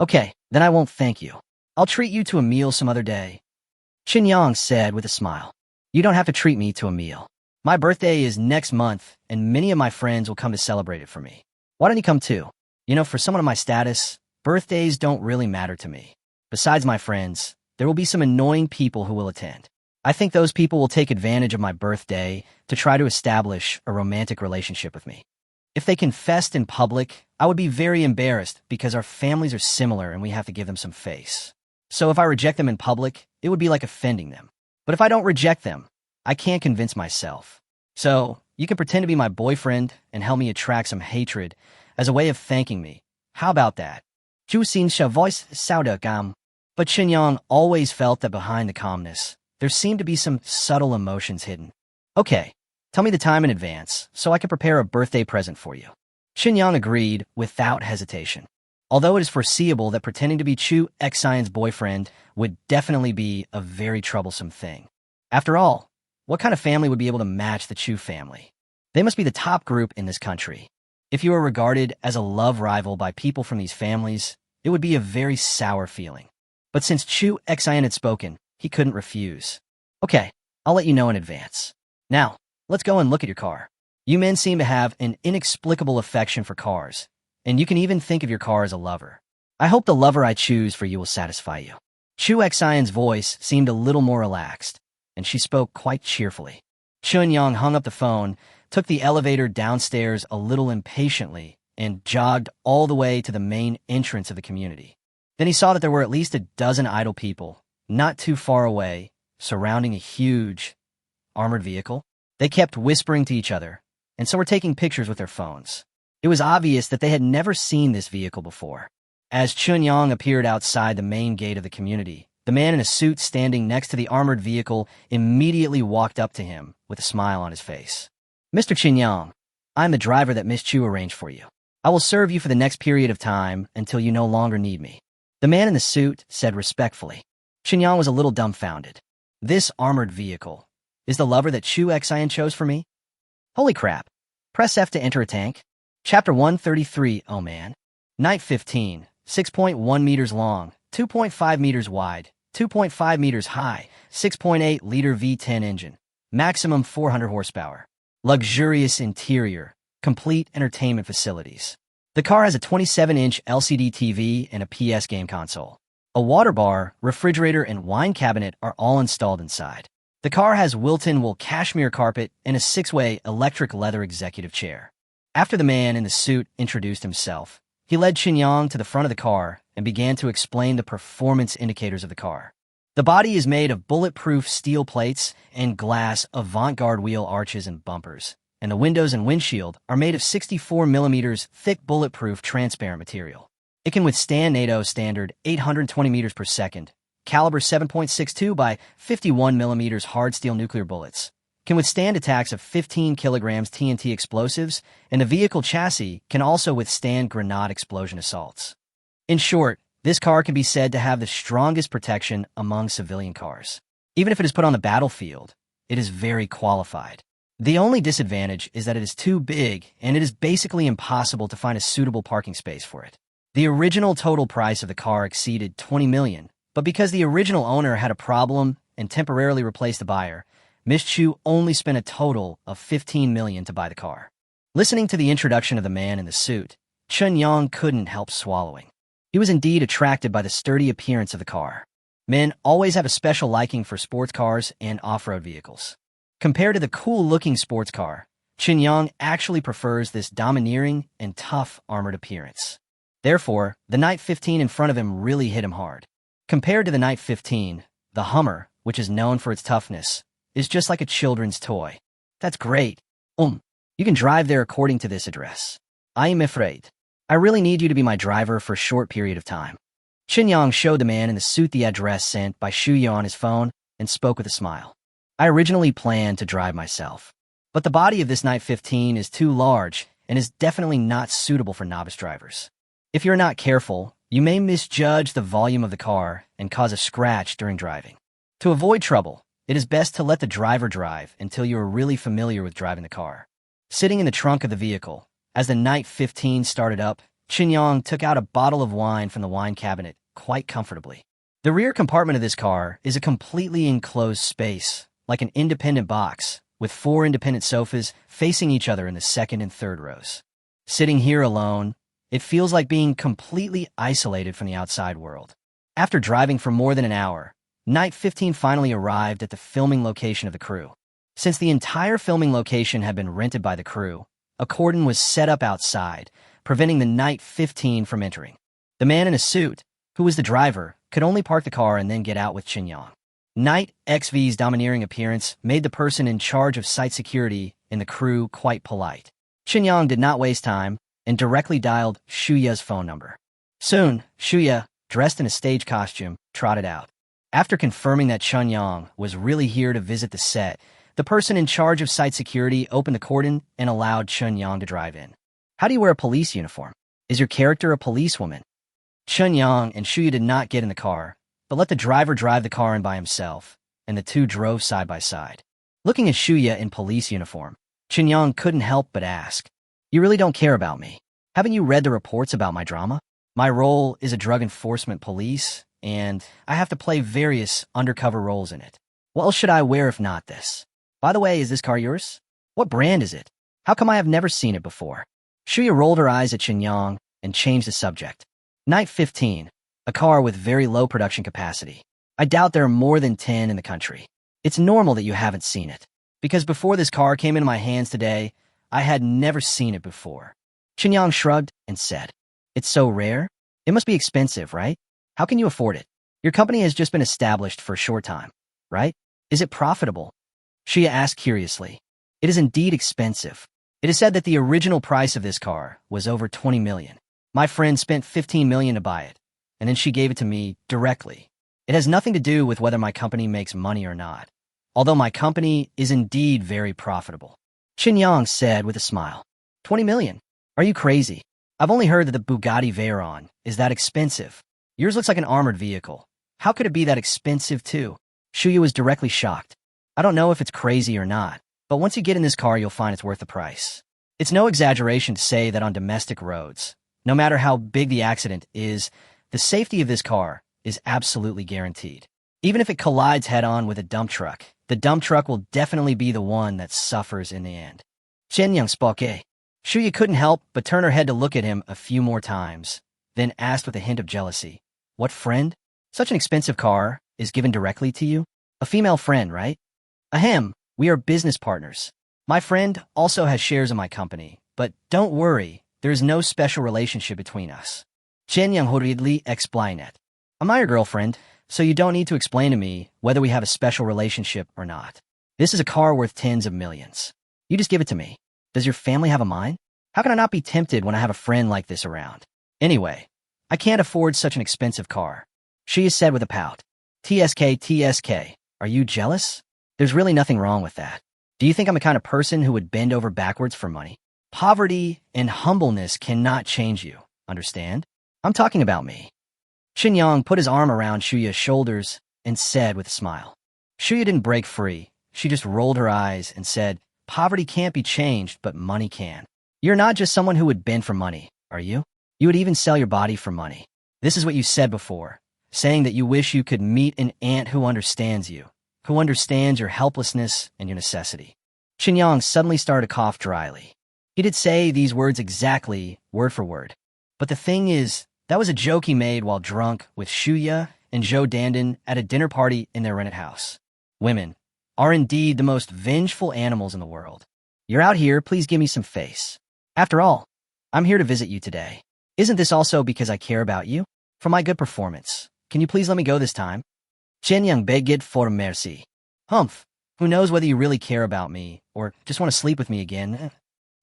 Okay, then I won't thank you. I'll treat you to a meal some other day. Qinyang said with a smile. You don't have to treat me to a meal. My birthday is next month, and many of my friends will come to celebrate it for me. Why don't you come too? You know, for someone of my status, birthdays don't really matter to me. Besides my friends, there will be some annoying people who will attend. I think those people will take advantage of my birthday to try to establish a romantic relationship with me. If they confessed in public, I would be very embarrassed because our families are similar and we have to give them some face. So if I reject them in public, it would be like offending them. But if I don't reject them, I can't convince myself. So you can pretend to be my boyfriend and help me attract some hatred as a way of thanking me. How about that? Zhu Xin voice Sao Gam. But Qinyang always felt that behind the calmness, there seemed to be some subtle emotions hidden. Okay, tell me the time in advance, so I can prepare a birthday present for you. Qinyang agreed without hesitation. Although it is foreseeable that pretending to be Chu Xion's boyfriend would definitely be a very troublesome thing. After all, what kind of family would be able to match the Chu family? They must be the top group in this country. If you are regarded as a love rival by people from these families, it would be a very sour feeling. But since Chu Xion had spoken, he couldn't refuse. Okay, I'll let you know in advance. Now, let's go and look at your car. You men seem to have an inexplicable affection for cars, and you can even think of your car as a lover. I hope the lover I choose for you will satisfy you. Chu Xian's voice seemed a little more relaxed, and she spoke quite cheerfully. Chunyang hung up the phone, took the elevator downstairs a little impatiently, and jogged all the way to the main entrance of the community. Then he saw that there were at least a dozen idle people, not too far away, surrounding a huge, armored vehicle. They kept whispering to each other, and so were taking pictures with their phones. It was obvious that they had never seen this vehicle before. As Chunyang appeared outside the main gate of the community, the man in a suit standing next to the armored vehicle immediately walked up to him with a smile on his face. "Mr. Chunyang, I'm the driver that Miss Chu arranged for you. I will serve you for the next period of time until you no longer need me," the man in the suit said respectfully. Chunyang was a little dumbfounded. This armored vehicle is the lover that Chu Xian chose for me? Holy crap. Press F to enter a tank. Chapter 133, oh man. Night 15, 6.1 meters long, 2.5 meters wide, 2.5 meters high, 6.8-liter V10 engine, maximum 400 horsepower. Luxurious interior, complete entertainment facilities. The car has a 27-inch LCD TV and a PS game console. A water bar, refrigerator, and wine cabinet are all installed inside. The car has Wilton wool cashmere carpet and a 6-way electric leather executive chair. After the man in the suit introduced himself, he led Chunyang to the front of the car and began to explain the performance indicators of the car. The body is made of bulletproof steel plates and glass avant-garde wheel arches and bumpers, and the windows and windshield are made of 64 millimeters thick bulletproof transparent material. It can withstand NATO standard 820 meters per second, caliber 7.62 by 51 millimeters hard steel nuclear bullets, can withstand attacks of 15 kilograms TNT explosives, and the vehicle chassis can also withstand grenade explosion assaults. In short, this car can be said to have the strongest protection among civilian cars. Even if it is put on the battlefield, it is very qualified. The only disadvantage is that it is too big, and it is basically impossible to find a suitable parking space for it. The original total price of the car exceeded $20 million, but because the original owner had a problem and temporarily replaced the buyer, Miss Chu only spent a total of $15 million to buy the car. Listening to the introduction of the man in the suit, Chunyang couldn't help swallowing. He was indeed attracted by the sturdy appearance of the car. Men always have a special liking for sports cars and off-road vehicles. Compared to the cool-looking sports car, Chunyang actually prefers this domineering and tough armored appearance. Therefore, the Night 15 in front of him really hit him hard. Compared to the Night 15, the Hummer, which is known for its toughness, is just like a children's toy. That's great. You can drive there according to this address. I am afraid. I really need you to be my driver for a short period of time. Chunyang showed the man in the suit the address sent by Shuya on his phone and spoke with a smile. I originally planned to drive myself, but the body of this Night 15 is too large and is definitely not suitable for novice drivers. If you're not careful, you may misjudge the volume of the car and cause a scratch during driving. To avoid trouble, it is best to let the driver drive until you are really familiar with driving the car. Sitting in the trunk of the vehicle, as the Night 15 started up, Chunyang took out a bottle of wine from the wine cabinet quite comfortably. The rear compartment of this car is a completely enclosed space, like an independent box, with 4 independent sofas facing each other in the second and third rows. Sitting here alone, it feels like being completely isolated from the outside world. After driving for more than an hour, Night 15 finally arrived at the filming location of the crew. Since the entire filming location had been rented by the crew, a cordon was set up outside, preventing the Night 15 from entering. The man in a suit, who was the driver, could only park the car and then get out with Chunyang. Night XV's domineering appearance made the person in charge of site security in the crew quite polite. Chunyang did not waste time and directly dialed Shuya's phone number. Soon, Shuya, dressed in a stage costume, trotted out. After confirming that Chunyang was really here to visit the set, the person in charge of site security opened the cordon and allowed Chunyang to drive in. How do you wear a police uniform? Is your character a policewoman? Chunyang and Shuya did not get in the car, but let the driver drive the car in by himself, and the two drove side by side. Looking at Shuya in police uniform, Chunyang couldn't help but ask, "You really don't care about me? Haven't you read the reports about my drama? My role is a drug enforcement police, and I have to play various undercover roles in it. What else should I wear if not this? By the way, is this car yours? What brand is it? How come I have never seen it before?" Shuya rolled her eyes at Chunyang and changed the subject. Night 15, a car with very low production capacity. I doubt there are more than 10 in the country. It's normal that you haven't seen it, because before this car came into my hands today, I had never seen it before. Qinyang shrugged and said, "It's so rare? It must be expensive, right? How can you afford it? Your company has just been established for a short time, right? Is it profitable?" Xia asked curiously. "It is indeed expensive. It is said that the original price of this car was over 20 million. My friend spent 15 million to buy it, and then she gave it to me directly. It has nothing to do with whether my company makes money or not, although my company is indeed very profitable." Qinyang said with a smile. 20 million? Are you crazy? I've only heard that the Bugatti Veyron is that expensive. Yours looks like an armored vehicle. How could it be that expensive too? Shuya was directly shocked. "I don't know if it's crazy or not, but once you get in this car, you'll find it's worth the price. It's no exaggeration to say that on domestic roads, no matter how big the accident is, the safety of this car is absolutely guaranteed. Even if it collides head-on with a dump truck, the dump truck will definitely be the one that suffers in the end." Qinyang spoke. Shuya couldn't help but turn her head to look at him a few more times, then asked with a hint of jealousy, "What friend? Such an expensive car is given directly to you? A female friend, right?" "Ahem, we are business partners. My friend also has shares in my company, but don't worry, there is no special relationship between us." Qinyang hurriedly explained. "Am I your girlfriend? So you don't need to explain to me whether we have a special relationship or not. This is a car worth tens of millions. You just give it to me. Does your family have a mind? How can I not be tempted when I have a friend like this around? Anyway, I can't afford such an expensive car," she said with a pout. TSK, are you jealous? There's really nothing wrong with that. Do you think I'm the kind of person who would bend over backwards for money? Poverty and humbleness cannot change you, understand? I'm talking about me." Qinyang put his arm around Shuya's shoulders and said with a smile. Shuya didn't break free. She just rolled her eyes and said, "Poverty can't be changed, but money can. You're not just someone who would bend for money, are you? You would even sell your body for money. This is what you said before, saying that you wish you could meet an aunt who understands you, who understands your helplessness and your necessity." Qinyang suddenly started to cough dryly. He did say these words exactly, word for word. But the thing is, that was a joke he made while drunk with Shuya and Zhou Dandan at a dinner party in their rented house. Women are indeed the most vengeful animals in the world. You're out here, please give me some face. After all, I'm here to visit you today. Isn't this also because I care about you? For my good performance, can you please let me go this time? Qinyang begged for mercy. Humph, who knows whether you really care about me or just want to sleep with me again?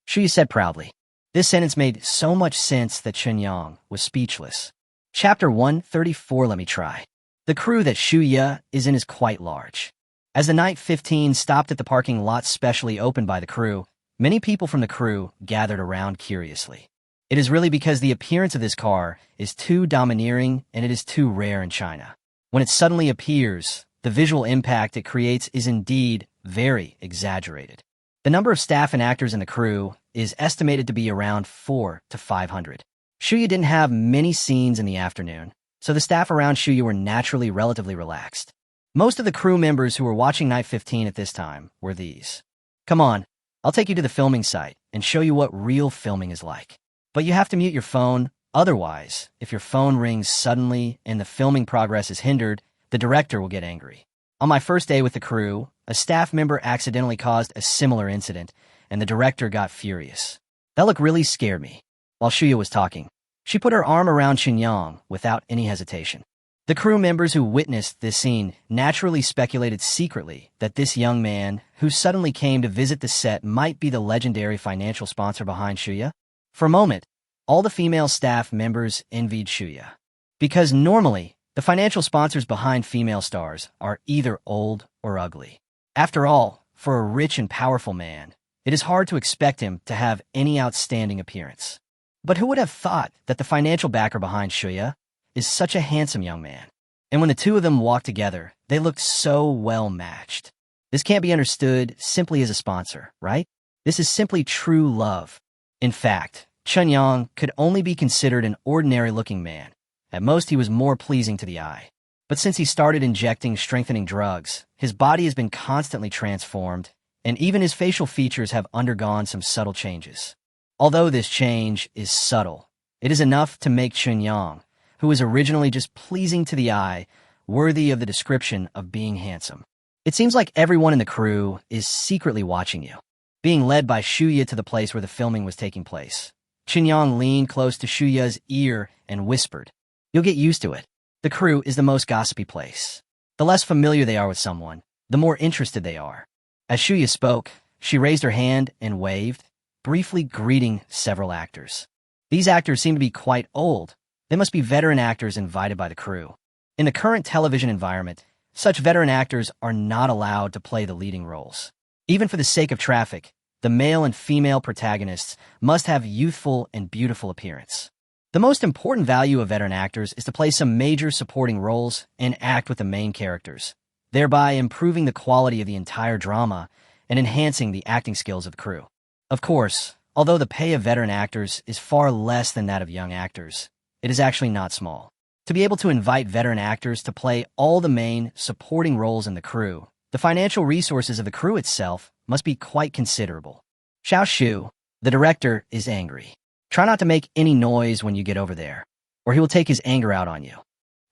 Shuya said proudly. This sentence made so much sense that Qinyang was speechless. Chapter 134, let me try. The crew that Shuya is in is quite large. As the Night 15 stopped at the parking lot specially opened by the crew, many people from the crew gathered around curiously. It is really because the appearance of this car is too domineering and it is too rare in China. When it suddenly appears, the visual impact it creates is indeed very exaggerated. The number of staff and actors in the crew is estimated to be around 400 to 500. Shuya didn't have many scenes in the afternoon, so the staff around Shuya were naturally relatively relaxed. Most of the crew members who were watching Night 15 at this time were these. Come on, I'll take you to the filming site and show you what real filming is like. But you have to mute your phone, otherwise, if your phone rings suddenly and the filming progress is hindered, the director will get angry. On my first day with the crew, a staff member accidentally caused a similar incident, and the director got furious. That look really scared me. While Shuya was talking, she put her arm around Qinyang without any hesitation. The crew members who witnessed this scene naturally speculated secretly that this young man who suddenly came to visit the set might be the legendary financial sponsor behind Shuya. For a moment, all the female staff members envied Shuya, because normally, the financial sponsors behind female stars are either old or ugly. After all, for a rich and powerful man, it is hard to expect him to have any outstanding appearance. But who would have thought that the financial backer behind Shuya is such a handsome young man? And when the two of them walked together, they looked so well matched. This can't be understood simply as a sponsor, right? This is simply true love. In fact, Qinyang could only be considered an ordinary-looking man. At most, he was more pleasing to the eye. But since he started injecting strengthening drugs, his body has been constantly transformed, and even his facial features have undergone some subtle changes. Although this change is subtle, it is enough to make Qinyang who was originally just pleasing to the eye, worthy of the description of being handsome. It seems like everyone in the crew is secretly watching you. Being led by Shuya to the place where the filming was taking place, Chinyang leaned close to Shuya's ear and whispered, "You'll get used to it. The crew is the most gossipy place. The less familiar they are with someone, the more interested they are." As Shuya spoke, she raised her hand and waved, briefly greeting several actors. These actors seem to be quite old. They must be veteran actors invited by the crew. In the current television environment, such veteran actors are not allowed to play the leading roles. Even for the sake of traffic, the male and female protagonists must have youthful and beautiful appearance. The most important value of veteran actors is to play some major supporting roles and act with the main characters, thereby improving the quality of the entire drama and enhancing the acting skills of the crew. Of course, although the pay of veteran actors is far less than that of young actors, it is actually not small. To be able to invite veteran actors to play all the main supporting roles in the crew, the financial resources of the crew itself must be quite considerable. Xiao Shu, the director, is angry. Try not to make any noise when you get over there, or he will take his anger out on you.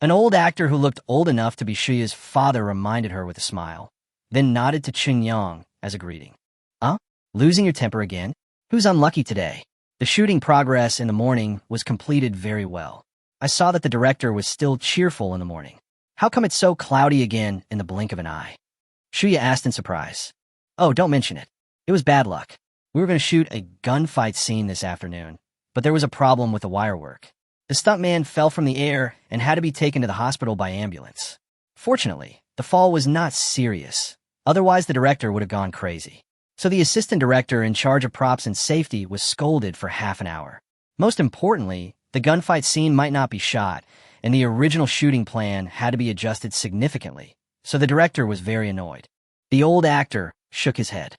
An old actor who looked old enough to be Shuya's father reminded her with a smile, then nodded to Chen Yang as a greeting. Losing your temper again? Who's unlucky today? The shooting progress in the morning was completed very well. I saw that the director was still cheerful in the morning. How come it's so cloudy again in the blink of an eye? Shuya asked in surprise. Oh, don't mention it. It was bad luck. We were going to shoot a gunfight scene this afternoon, but there was a problem with the wire work. The stuntman fell from the air and had to be taken to the hospital by ambulance. Fortunately, the fall was not serious. Otherwise, the director would have gone crazy. So the assistant director in charge of props and safety was scolded for half an hour. Most importantly, the gunfight scene might not be shot, and the original shooting plan had to be adjusted significantly, so the director was very annoyed. The old actor shook his head.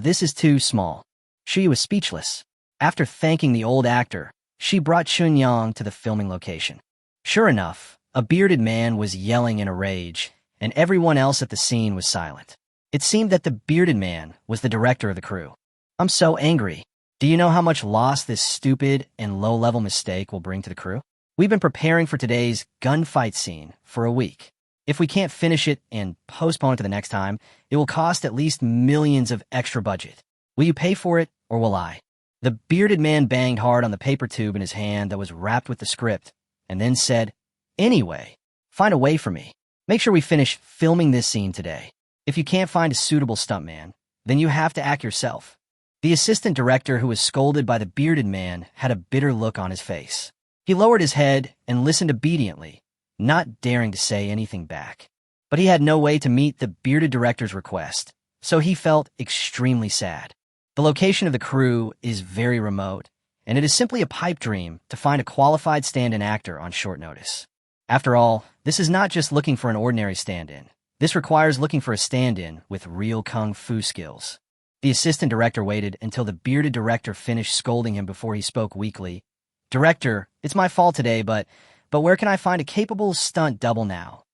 This is too small. She was speechless. After thanking the old actor, she brought Chun Yang to the filming location. Sure enough, a bearded man was yelling in a rage, and everyone else at the scene was silent. It seemed that the bearded man was the director of the crew. I'm so angry. Do you know how much loss this stupid and low-level mistake will bring to the crew? We've been preparing for today's gunfight scene for a week. If we can't finish it and postpone it to the next time, it will cost at least millions of extra budget. Will you pay for it, or will I? The bearded man banged hard on the paper tube in his hand that was wrapped with the script, and then said, Anyway, find a way for me. Make sure we finish filming this scene today. If you can't find a suitable stuntman, then you have to act yourself. The assistant director, who was scolded by the bearded man, had a bitter look on his face. He lowered his head and listened obediently, not daring to say anything back. But he had no way to meet the bearded director's request, so he felt extremely sad. The location of the crew is very remote, and it is simply a pipe dream to find a qualified stand-in actor on short notice. After all, this is not just looking for an ordinary stand-in. This requires looking for a stand-in with real kung fu skills. The assistant director waited until the bearded director finished scolding him before he spoke weakly. Director, it's my fault today, but where can I find a capable stunt double now?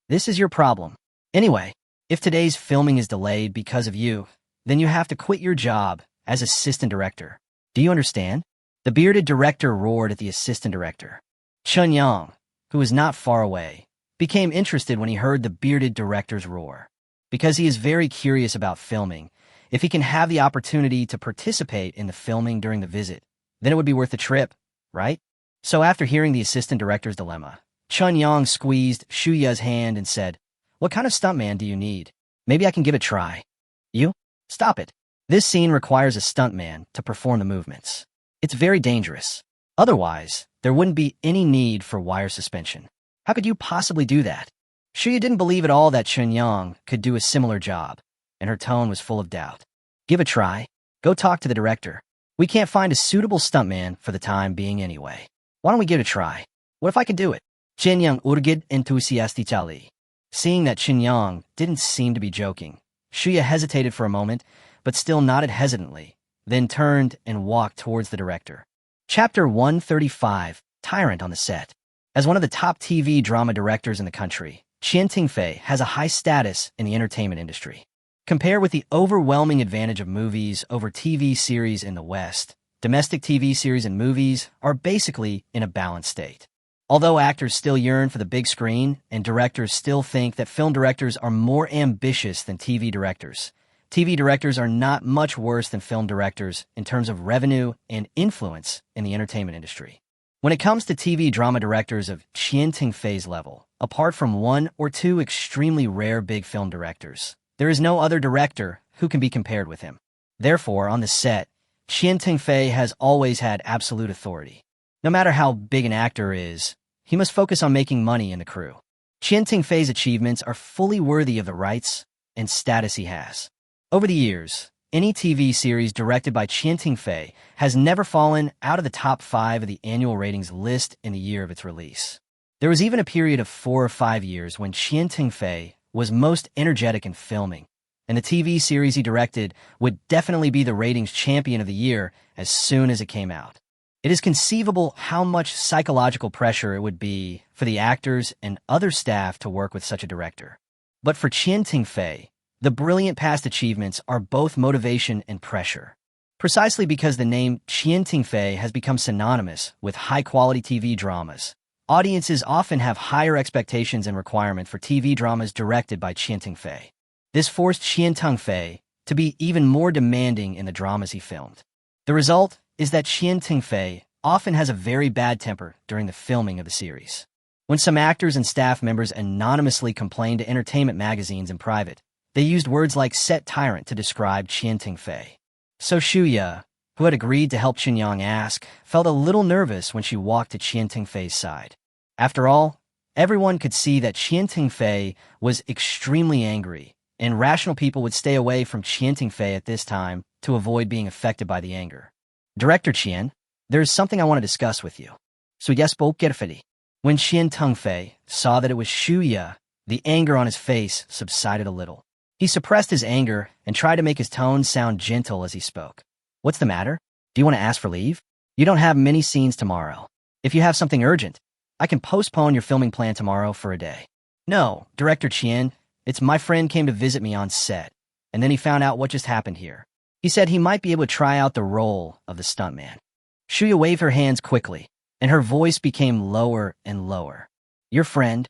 This is your problem. Anyway, if today's filming is delayed because of you, then you have to quit your job as assistant director. Do you understand? The bearded director roared at the assistant director. Chun Yang, who was not far away, became interested when he heard the bearded director's roar. Because he is very curious about filming, if he can have the opportunity to participate in the filming during the visit, then it would be worth the trip, right? So after hearing the assistant director's dilemma, Chun Yang squeezed Shuya's hand and said, What kind of stuntman do you need? Maybe I can give it a try. You? Stop it. This scene requires a stuntman to perform the movements. It's very dangerous. Otherwise, there wouldn't be any need for wire suspension. How could you possibly do that? Shuya didn't believe at all that Chun Yang could do a similar job, and her tone was full of doubt. Give a try. Go talk to the director. We can't find a suitable stuntman for the time being anyway. Why don't we give it a try? What if I can do it? Chen Yang urgid enthusiastically. Seeing that Chen Yang didn't seem to be joking, Shuya hesitated for a moment, but still nodded hesitantly, then turned and walked towards the director. Chapter 135, Tyrant on the Set. As one of the top TV drama directors in the country, Qian Tingfei has a high status in the entertainment industry. Compared with the overwhelming advantage of movies over TV series in the West, domestic TV series and movies are basically in a balanced state. Although actors still yearn for the big screen and directors still think that film directors are more ambitious than TV directors, TV directors are not much worse than film directors in terms of revenue and influence in the entertainment industry. When it comes to TV drama directors of Chien Ting-fei's level, apart from one or two extremely rare big film directors, there is no other director who can be compared with him. Therefore, on the set, Chien Ting-fei has always had absolute authority. No matter how big an actor is, he must focus on making money in the crew. Chien Ting-fei's achievements are fully worthy of the rights and status he has. Over the years, any TV series directed by Chien Ting-fei has never fallen out of the top 5 of the annual ratings list in the year of its release. There was even a period of 4 or 5 years when Chien Ting-fei was most energetic in filming, and the TV series he directed would definitely be the ratings champion of the year as soon as it came out. It is conceivable how much psychological pressure it would be for the actors and other staff to work with such a director. But for Chien Ting-fei, the brilliant past achievements are both motivation and pressure. Precisely because the name Chien Ting-fei has become synonymous with high-quality TV dramas, audiences often have higher expectations and requirements for TV dramas directed by Chien Ting-fei. This forced Chien Ting-fei to be even more demanding in the dramas he filmed. The result is that Chien Ting-fei often has a very bad temper during the filming of the series. When some actors and staff members anonymously complained to entertainment magazines in private, they used words like set tyrant to describe Chien Ting-fei. So Shuya, who had agreed to help Qinyang ask, felt a little nervous when she walked to Chien Ting-fei's side. After all, everyone could see that Chien Ting-fei was extremely angry, and rational people would stay away from Chien Ting-fei at this time to avoid being affected by the anger. Director Chien, there is something I want to discuss with you. So yes, spoke carefully. When Chien Ting-fei saw that it was Shuya, the anger on his face subsided a little. He suppressed his anger and tried to make his tone sound gentle as he spoke. What's the matter? Do you want to ask for leave? You don't have many scenes tomorrow. If you have something urgent, I can postpone your filming plan tomorrow for a day. No, Director Chien, it's my friend came to visit me on set, and then he found out what just happened here. He said he might be able to try out the role of the stuntman. Shuya waved her hands quickly, and her voice became lower and lower. Your friend?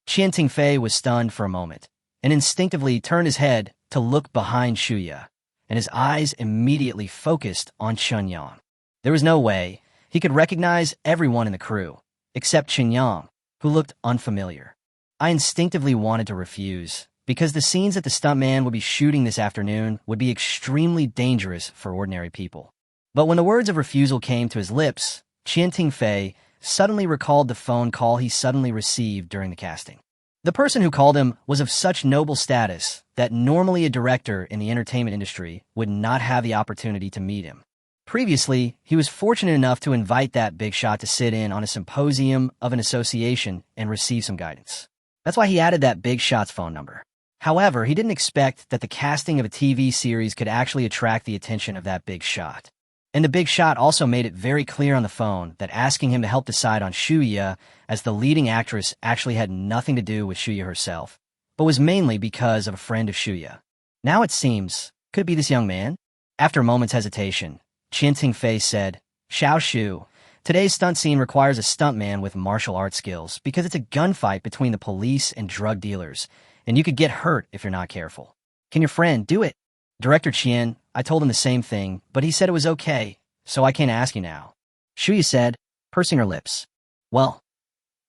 Chien Ting-fei was stunned for a moment, and instinctively turned his head to look behind Shuya, and his eyes immediately focused on Qinyang. There was no way he could recognize everyone in the crew, except Qinyang, who looked unfamiliar. I instinctively wanted to refuse, because the scenes that the stuntman would be shooting this afternoon would be extremely dangerous for ordinary people. But when the words of refusal came to his lips, Chien Ting-fei suddenly recalled the phone call he suddenly received during the casting. The person who called him was of such noble status that normally a director in the entertainment industry would not have the opportunity to meet him. Previously, he was fortunate enough to invite that big shot to sit in on a symposium of an association and receive some guidance. That's why he added that big shot's phone number. However, he didn't expect that the casting of a TV series could actually attract the attention of that big shot. And the big shot also made it very clear on the phone that asking him to help decide on Shuya as the leading actress actually had nothing to do with Shuya herself, but was mainly because of a friend of Shuya. Now it seems, could it be this young man? After a moment's hesitation, Chien Ting-fei said, Xiao Shu, today's stunt scene requires a stuntman with martial arts skills because it's a gunfight between the police and drug dealers, and you could get hurt if you're not careful. Can your friend do it? Director Chien, I told him the same thing, but he said it was okay, so I can't ask you now. Shuya said, pursing her lips. Well,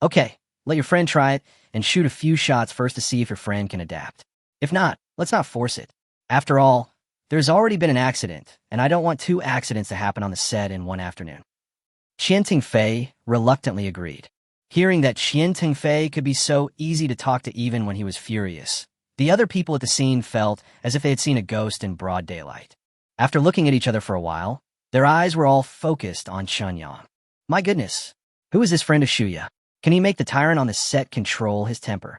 okay, let your friend try it and shoot a few shots first to see if your friend can adapt. If not, let's not force it. After all, there's already been an accident, and I don't want 2 accidents to happen on the set in one afternoon. Chien Ting-fei reluctantly agreed. Hearing that Chien Ting-fei could be so easy to talk to even when he was furious, the other people at the scene felt as if they had seen a ghost in broad daylight. After looking at each other for a while, their eyes were all focused on Qinyang. My goodness, who is this friend of Shuya? Can he make the tyrant on the set control his temper?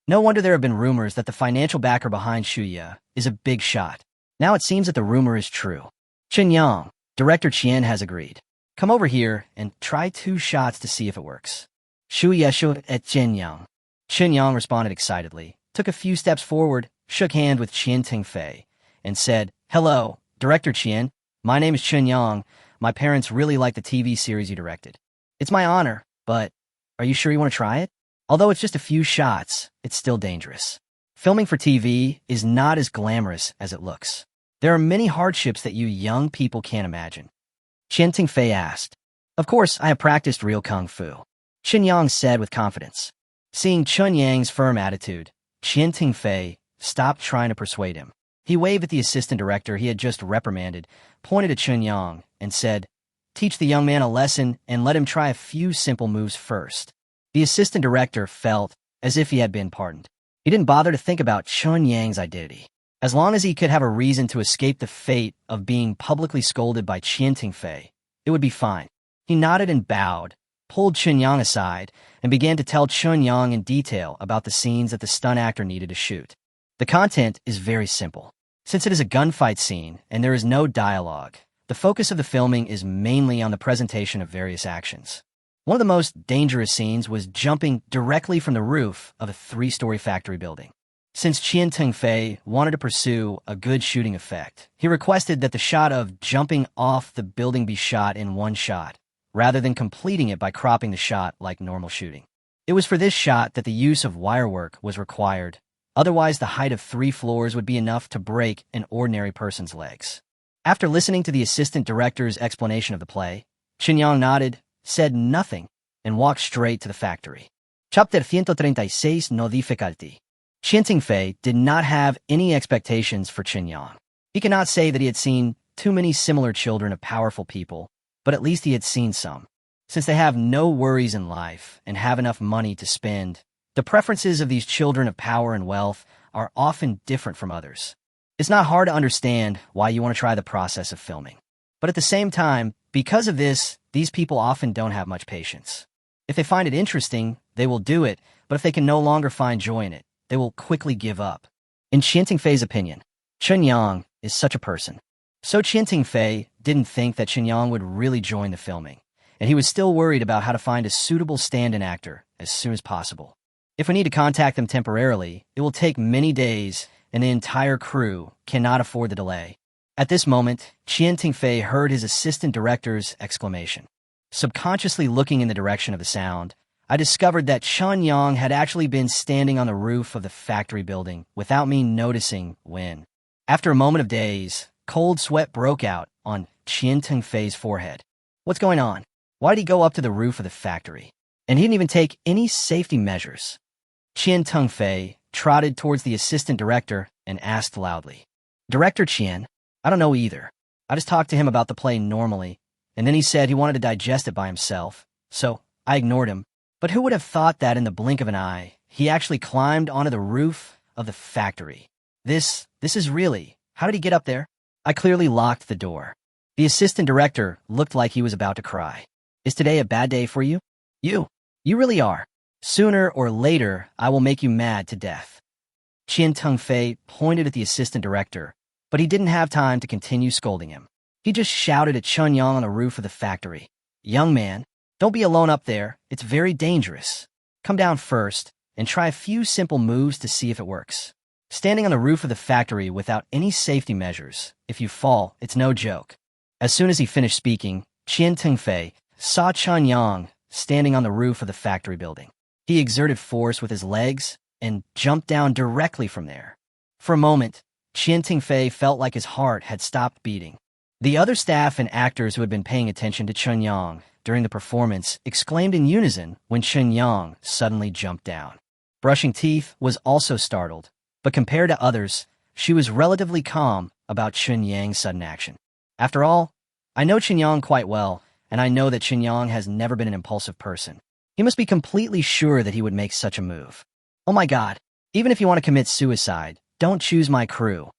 No wonder there have been rumors that the financial backer behind Shuya is a big shot. Now it seems that the rumor is true. Qinyang, Director Chien has agreed. Come over here and try 2 shots to see if it works. Shuya shook at Qinyang. Qinyang responded excitedly, took a few steps forward, shook hands with Chien Ting-fei, and said, Hello, Director Chien. My name is Qinyang. My parents really like the TV series you directed. It's my honor, but Are you sure you want to try it? Although it's just a few shots, it's still dangerous. Filming for TV is not as glamorous as it looks. There are many hardships that you young people can't imagine. Qian Tingfei asked. Of course, I have practiced real kung fu. Chen Yang said with confidence. Seeing Chun Yang's firm attitude, Qian Tingfei stopped trying to persuade him. He waved at the assistant director he had just reprimanded, pointed at Chun Yang, and said, Teach the young man a lesson and let him try a few simple moves first. The assistant director felt as if he had been pardoned. He didn't bother to think about Chun Yang's identity. As long as he could have a reason to escape the fate of being publicly scolded by Qian Tingfei, it would be fine. He nodded and bowed, pulled Chun Yang aside, and began to tell Chun Yang in detail about the scenes that the stunt actor needed to shoot. The content is very simple. Since it is a gunfight scene and there is no dialogue, the focus of the filming is mainly on the presentation of various actions. One of the most dangerous scenes was jumping directly from the roof of a 3-story factory building. Since Qian Tingfei wanted to pursue a good shooting effect, he requested that the shot of jumping off the building be shot in one shot, rather than completing it by cropping the shot like normal shooting. It was for this shot that the use of wirework was required, otherwise the height of 3 floors would be enough to break an ordinary person's legs. After listening to the assistant director's explanation of the play, Chen Yang nodded, said nothing, and walked straight to the factory. Chapter 136 No difficulty. Qian Tingfei did not have any expectations for Chen Yang. He cannot say that he had seen too many similar children of powerful people, but at least he had seen some. Since they have no worries in life and have enough money to spend, the preferences of these children of power and wealth are often different from others. It's not hard to understand why you want to try the process of filming. But at the same time, because of this, these people often don't have much patience. If they find it interesting, they will do it, but if they can no longer find joy in it, they will quickly give up. In Qian Tingfei's opinion, Chun Yang is such a person. So Qian Tingfei didn't think that Chun Yang would really join the filming, and he was still worried about how to find a suitable stand-in actor as soon as possible. If we need to contact them temporarily, it will take many days, and the entire crew cannot afford the delay. At this moment, Qian Tingfei heard his assistant director's exclamation. Subconsciously looking in the direction of the sound, I discovered that Chun Yang had actually been standing on the roof of the factory building without me noticing when. After a moment of daze, cold sweat broke out on Qian Tingfei's forehead. What's going on? Why did he go up to the roof of the factory? And he didn't even take any safety measures. Qian Tingfei trotted towards the assistant director and asked loudly, Director Qian, I don't know either. I just talked to him about the play normally, and then he said he wanted to digest it by himself, so I ignored him. But who would have thought that in the blink of an eye, he actually climbed onto the roof of the factory? This is really, how did he get up there? I clearly locked the door. The assistant director looked like he was about to cry. Is today a bad day for you? You really are. Sooner or later, I will make you mad to death. Qian Tingfei pointed at the assistant director, but he didn't have time to continue scolding him. He just shouted at Chun Yang on the roof of the factory. Young man, don't be alone up there. It's very dangerous. Come down first and try a few simple moves to see if it works. Standing on the roof of the factory without any safety measures, if you fall, it's no joke. As soon as he finished speaking, Qian Tingfei saw Chun Yang standing on the roof of the factory building. He exerted force with his legs and jumped down directly from there. For a moment, Qian Tingfei felt like his heart had stopped beating. The other staff and actors who had been paying attention to Chun Yang during the performance exclaimed in unison when Chun Yang suddenly jumped down. Brushing Teeth was also startled, but compared to others, she was relatively calm about Chun Yang's sudden action. After all, I know Chun Yang quite well, and I know that Chun Yang has never been an impulsive person. He must be completely sure that he would make such a move. Oh my God, even if you want to commit suicide, don't choose my crew.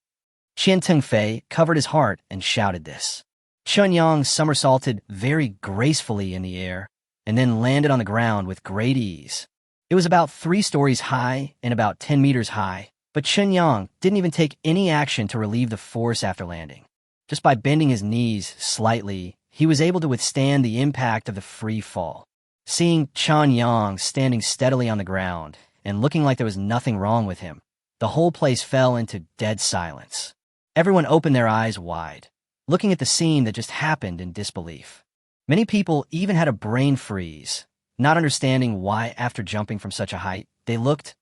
Qian Tingfei covered his heart and shouted this. Chun Yang somersaulted very gracefully in the air and then landed on the ground with great ease. It was about 3 stories high and about 10 meters high, but Chun Yang didn't even take any action to relieve the force after landing. Just by bending his knees slightly, he was able to withstand the impact of the free fall. Seeing Chun Yang standing steadily on the ground and looking like there was nothing wrong with him, the whole place fell into dead silence. Everyone opened their eyes wide, looking at the scene that just happened in disbelief. Many people even had a brain freeze, not understanding why, after jumping from such a height, they looked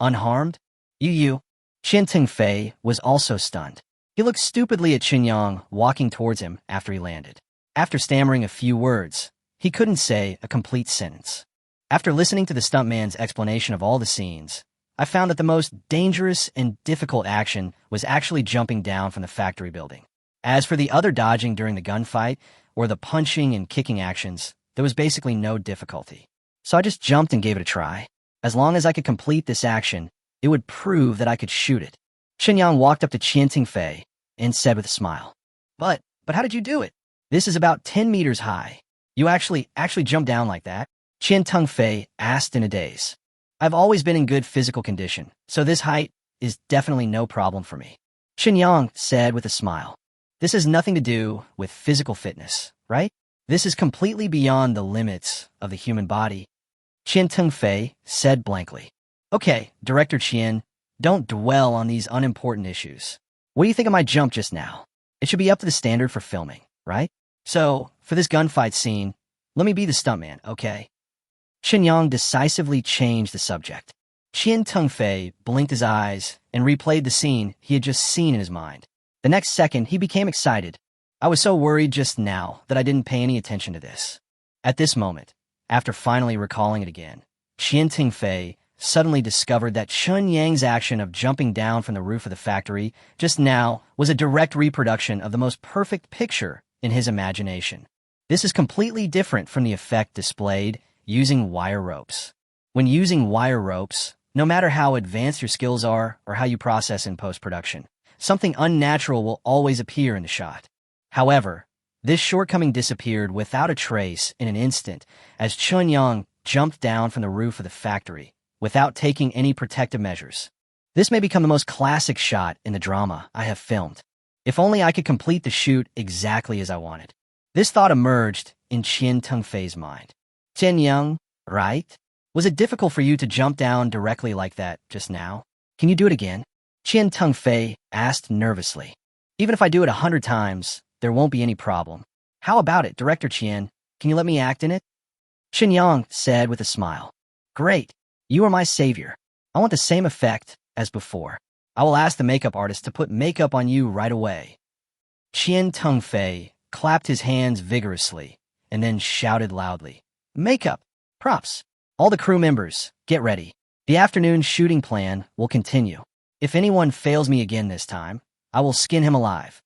unharmed. You. Qian Tengfei was also stunned. He looked stupidly at Qin Yang walking towards him after he landed. After stammering a few words, he couldn't say a complete sentence. After listening to the stuntman's explanation of all the scenes, I found that the most dangerous and difficult action was actually jumping down from the factory building. As for the other dodging during the gunfight, or the punching and kicking actions, there was basically no difficulty. So I just jumped and gave it a try. As long as I could complete this action, it would prove that I could shoot it. Qin Yang walked up to Qian Tengfei and said with a smile, But how did you do it? This is about 10 meters high. You actually jumped down like that? Qian Tengfei asked in a daze. I've always been in good physical condition, so this height is definitely no problem for me. Qin Yang said with a smile. This has nothing to do with physical fitness, right? This is completely beyond the limits of the human body. Qian Tengfei said blankly. Okay, Director Qian, don't dwell on these unimportant issues. What do you think of my jump just now? It should be up to the standard for filming, right? So, for this gunfight scene, let me be the stuntman, okay? Qin Yang decisively changed the subject. Qian Tengfei blinked his eyes and replayed the scene he had just seen in his mind. The next second, he became excited. I was so worried just now that I didn't pay any attention to this. At this moment, after finally recalling it again, Qian Tengfei suddenly discovered that Chun Yang's action of jumping down from the roof of the factory just now was a direct reproduction of the most perfect picture in his imagination. This is completely different from the effect displayed using wire ropes. When using wire ropes, no matter how advanced your skills are or how you process in post-production, something unnatural will always appear in the shot. However, this shortcoming disappeared without a trace in an instant as Chun Yang jumped down from the roof of the factory without taking any protective measures. This may become the most classic shot in the drama I have filmed. If only I could complete the shoot exactly as I wanted. This thought emerged in Qian Tengfei's mind. Qian Yang, right? Was it difficult for you to jump down directly like that just now? Can you do it again? Qian Tengfei asked nervously. Even if I do it 100 times, there won't be any problem. How about it, Director Qian? Can you let me act in it? Qin Yang said with a smile. Great. You are my savior. I want the same effect as before. I will ask the makeup artist to put makeup on you right away. Qian Tengfei clapped his hands vigorously and then shouted loudly. Makeup! Props! All the crew members, get ready. The afternoon shooting plan will continue. If anyone fails me again this time, I will skin him alive.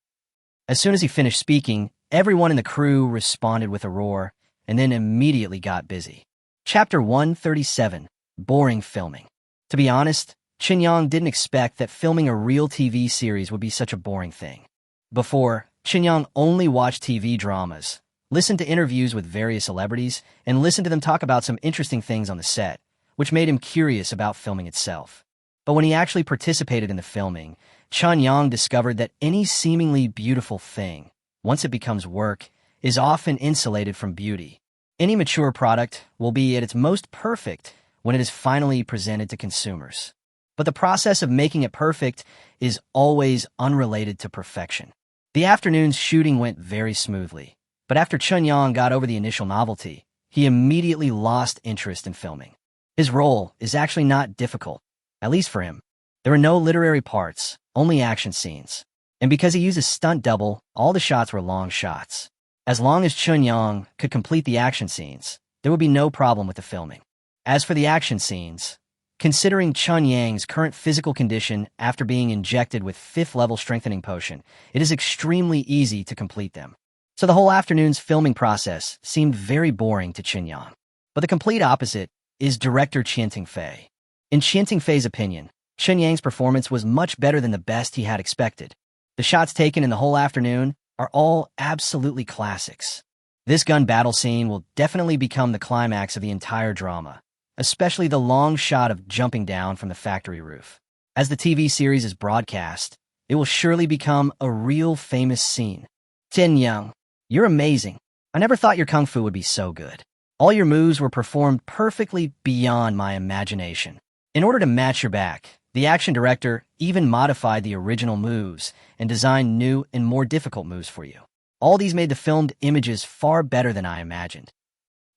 As soon as he finished speaking, everyone in the crew responded with a roar and then immediately got busy. Chapter 137. Boring filming. To be honest, Qin Yang didn't expect that filming a real TV series would be such a boring thing. Before, Qin Yang only watched TV dramas, listened to interviews with various celebrities, and listened to them talk about some interesting things on the set, which made him curious about filming itself. But when he actually participated in the filming, Qin Yang discovered that any seemingly beautiful thing, once it becomes work, is often insulated from beauty. Any mature product will be at its most perfect when it is finally presented to consumers. But the process of making it perfect is always unrelated to perfection. The afternoon's shooting went very smoothly, but after Qin Yang got over the initial novelty, he immediately lost interest in filming. His role is actually not difficult, at least for him. There are no literary parts, only action scenes. And because he used a stunt double, all the shots were long shots. As long as Qin Yang could complete the action scenes, there would be no problem with the filming. As for the action scenes, considering Chun Yang's current physical condition after being injected with 5th-level strengthening potion, it is extremely easy to complete them. So the whole afternoon's filming process seemed very boring to Qin Yang. But the complete opposite is director Qian Tengfei. In Qian Tengfei's opinion, Qin Yang's performance was much better than the best he had expected. The shots taken in the whole afternoon are all absolutely classics. This gun battle scene will definitely become the climax of the entire drama, especially the long shot of jumping down from the factory roof. As the TV series is broadcast, it will surely become a real famous scene. Qin Yang, you're amazing. I never thought your kung fu would be so good. All your moves were performed perfectly beyond my imagination. In order to match your back, the action director even modified the original moves and designed new and more difficult moves for you. All these made the filmed images far better than I imagined.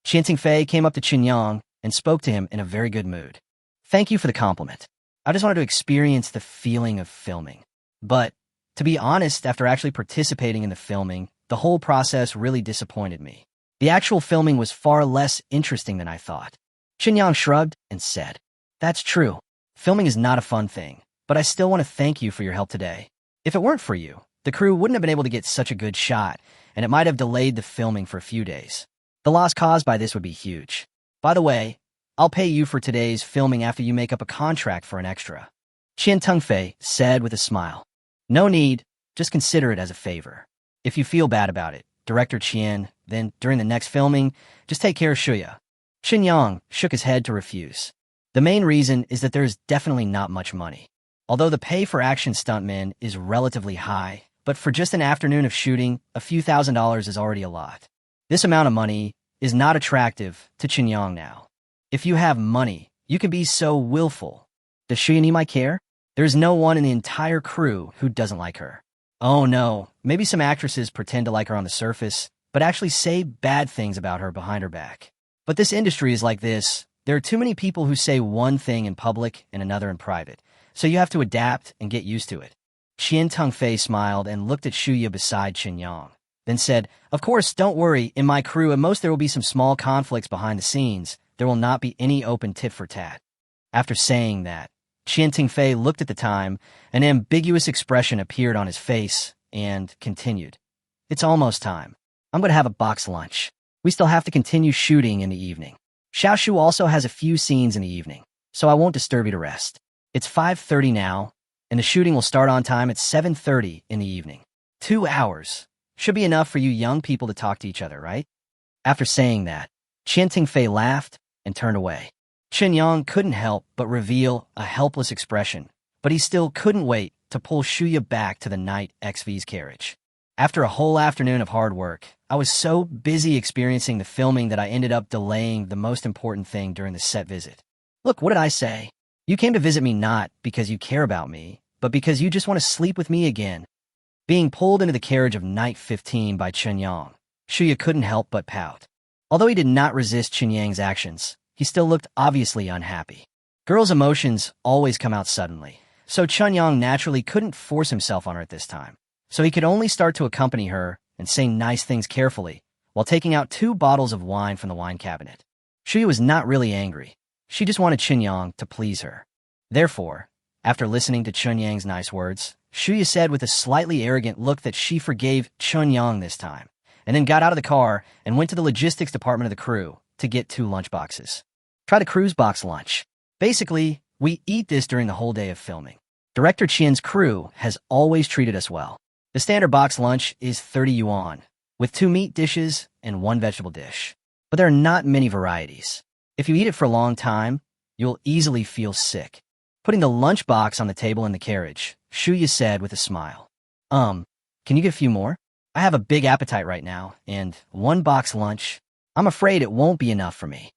Qian Tingfei came up to Qin Yang and spoke to him in a very good mood. Thank you for the compliment. I just wanted to experience the feeling of filming. But, to be honest, after actually participating in the filming, the whole process really disappointed me. The actual filming was far less interesting than I thought. Qin Yang shrugged and said, That's true. Filming is not a fun thing, but I still want to thank you for your help today. If it weren't for you, the crew wouldn't have been able to get such a good shot, and it might have delayed the filming for a few days. The loss caused by this would be huge. By the way, I'll pay you for today's filming after you make up a contract for an extra. Qian Tengfei said with a smile. No need, just consider it as a favor. If you feel bad about it, Director Qian, then during the next filming, just take care of Shuya. Qin Yang shook his head to refuse. The main reason is that there is definitely not much money. Although the pay for action stuntmen is relatively high, but for just an afternoon of shooting, a few $1,000s is already a lot. This amount of money is not attractive to Qin Yang now. If you have money, you can be so willful. Does Shuya need my care? There's no one in the entire crew who doesn't like her. Oh no, maybe some actresses pretend to like her on the surface, but actually say bad things about her behind her back. But this industry is like this. There are too many people who say one thing in public and another in private, so you have to adapt and get used to it. Qian Tengfei smiled and looked at Shuya beside Qin Yang, then said, Of course, don't worry, in my crew at most there will be some small conflicts behind the scenes. There will not be any open tit-for-tat. After saying that, Qian Tengfei looked at the time, an ambiguous expression appeared on his face, and continued. It's almost time. I'm going to have a box lunch. We still have to continue shooting in the evening. Xiaoshu also has a few scenes in the evening, so I won't disturb you to rest. It's 5:30 now, and the shooting will start on time at 7:30 in the evening. 2 hours. Should be enough for you young people to talk to each other, right? After saying that, Qian Tengfei laughed and turned away. Qin Yang couldn't help but reveal a helpless expression, but he still couldn't wait to pull Shuya back to the Night XV's carriage. After a whole afternoon of hard work, I was so busy experiencing the filming that I ended up delaying the most important thing during the set visit. Look, what did I say? You came to visit me not because you care about me, but because you just want to sleep with me again. Being pulled into the carriage of Night 15 by Qin Yang, Shuya couldn't help but pout. Although he did not resist Qin Yang's actions, he still looked obviously unhappy. Girls' emotions always come out suddenly, so Qin Yang naturally couldn't force himself on her at this time. So he could only start to accompany her and say nice things carefully, while taking out 2 bottles of wine from the wine cabinet. Shuya was not really angry. She just wanted Qin Yang to please her. Therefore, after listening to Qin Yang's nice words, Shuya said with a slightly arrogant look that she forgave Qin Yang this time, and then got out of the car and went to the logistics department of the crew to get 2 lunchboxes. Try the crew's box lunch. Basically, we eat this during the whole day of filming. Director Qian's crew has always treated us well. The standard box lunch is 30 yuan, with 2 meat dishes and 1 vegetable dish. But there are not many varieties. If you eat it for a long time, you'll easily feel sick. Putting the lunchbox on the table in the carriage, Shuya said with a smile. Can you get a few more? I have a big appetite right now, and 1 box lunch, I'm afraid it won't be enough for me.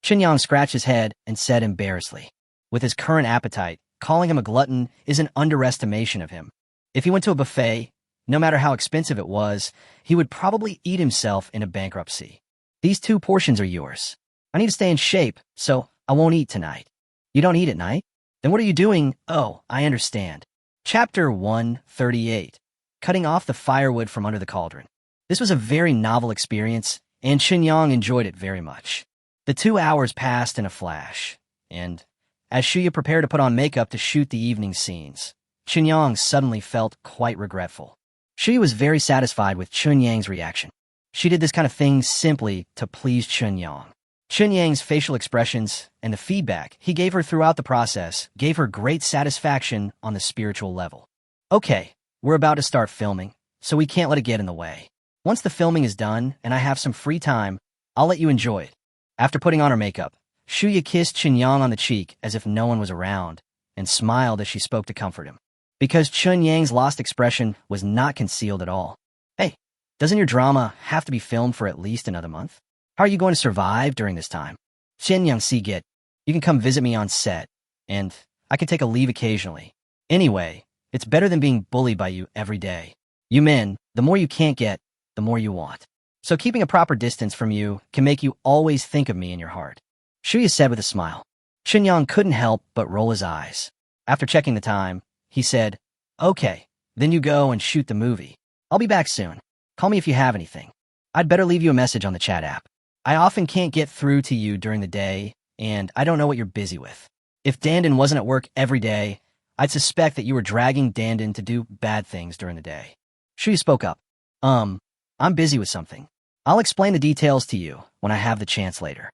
Qin Yang scratched his head and said embarrassedly. With his current appetite, calling him a glutton is an underestimation of him. If he went to a buffet, no matter how expensive it was, he would probably eat himself into bankruptcy. These 2 portions are yours. I need to stay in shape, so I won't eat tonight. You don't eat at night? Then what are you doing? Oh, I understand. Chapter 138. Cutting off the firewood from under the cauldron. This was a very novel experience, and Qin Yang enjoyed it very much. The 2 hours passed in a flash, and as Shuya prepared to put on makeup to shoot the evening scenes, Qin Yang suddenly felt quite regretful. Shuya was very satisfied with Qin Yang's reaction. She did this kind of thing simply to please Qin Yang. Qin Yang's facial expressions and the feedback he gave her throughout the process gave her great satisfaction on the spiritual level. Okay, we're about to start filming, so we can't let it get in the way. Once the filming is done and I have some free time, I'll let you enjoy it. After putting on her makeup, Shuya kissed Qin Yang on the cheek as if no one was around, and smiled as she spoke to comfort him. Because Qin Yang's lost expression was not concealed at all. Hey, doesn't your drama have to be filmed for at least another month? How are you going to survive during this time? Qin Yang si get, you can come visit me on set, and I can take a leave occasionally. Anyway, it's better than being bullied by you every day. You men, the more you can't get, the more you want. So keeping a proper distance from you can make you always think of me in your heart. Shuya said with a smile. Qinyang couldn't help but roll his eyes. After checking the time, he said, "Okay, then you go and shoot the movie. I'll be back soon. Call me if you have anything. I'd better leave you a message on the chat app. I often can't get through to you during the day, and I don't know what you're busy with. If Dandin wasn't at work every day, I'd suspect that you were dragging Dandin to do bad things during the day." Shuya spoke up. I'm busy with something. I'll explain the details to you when I have the chance later."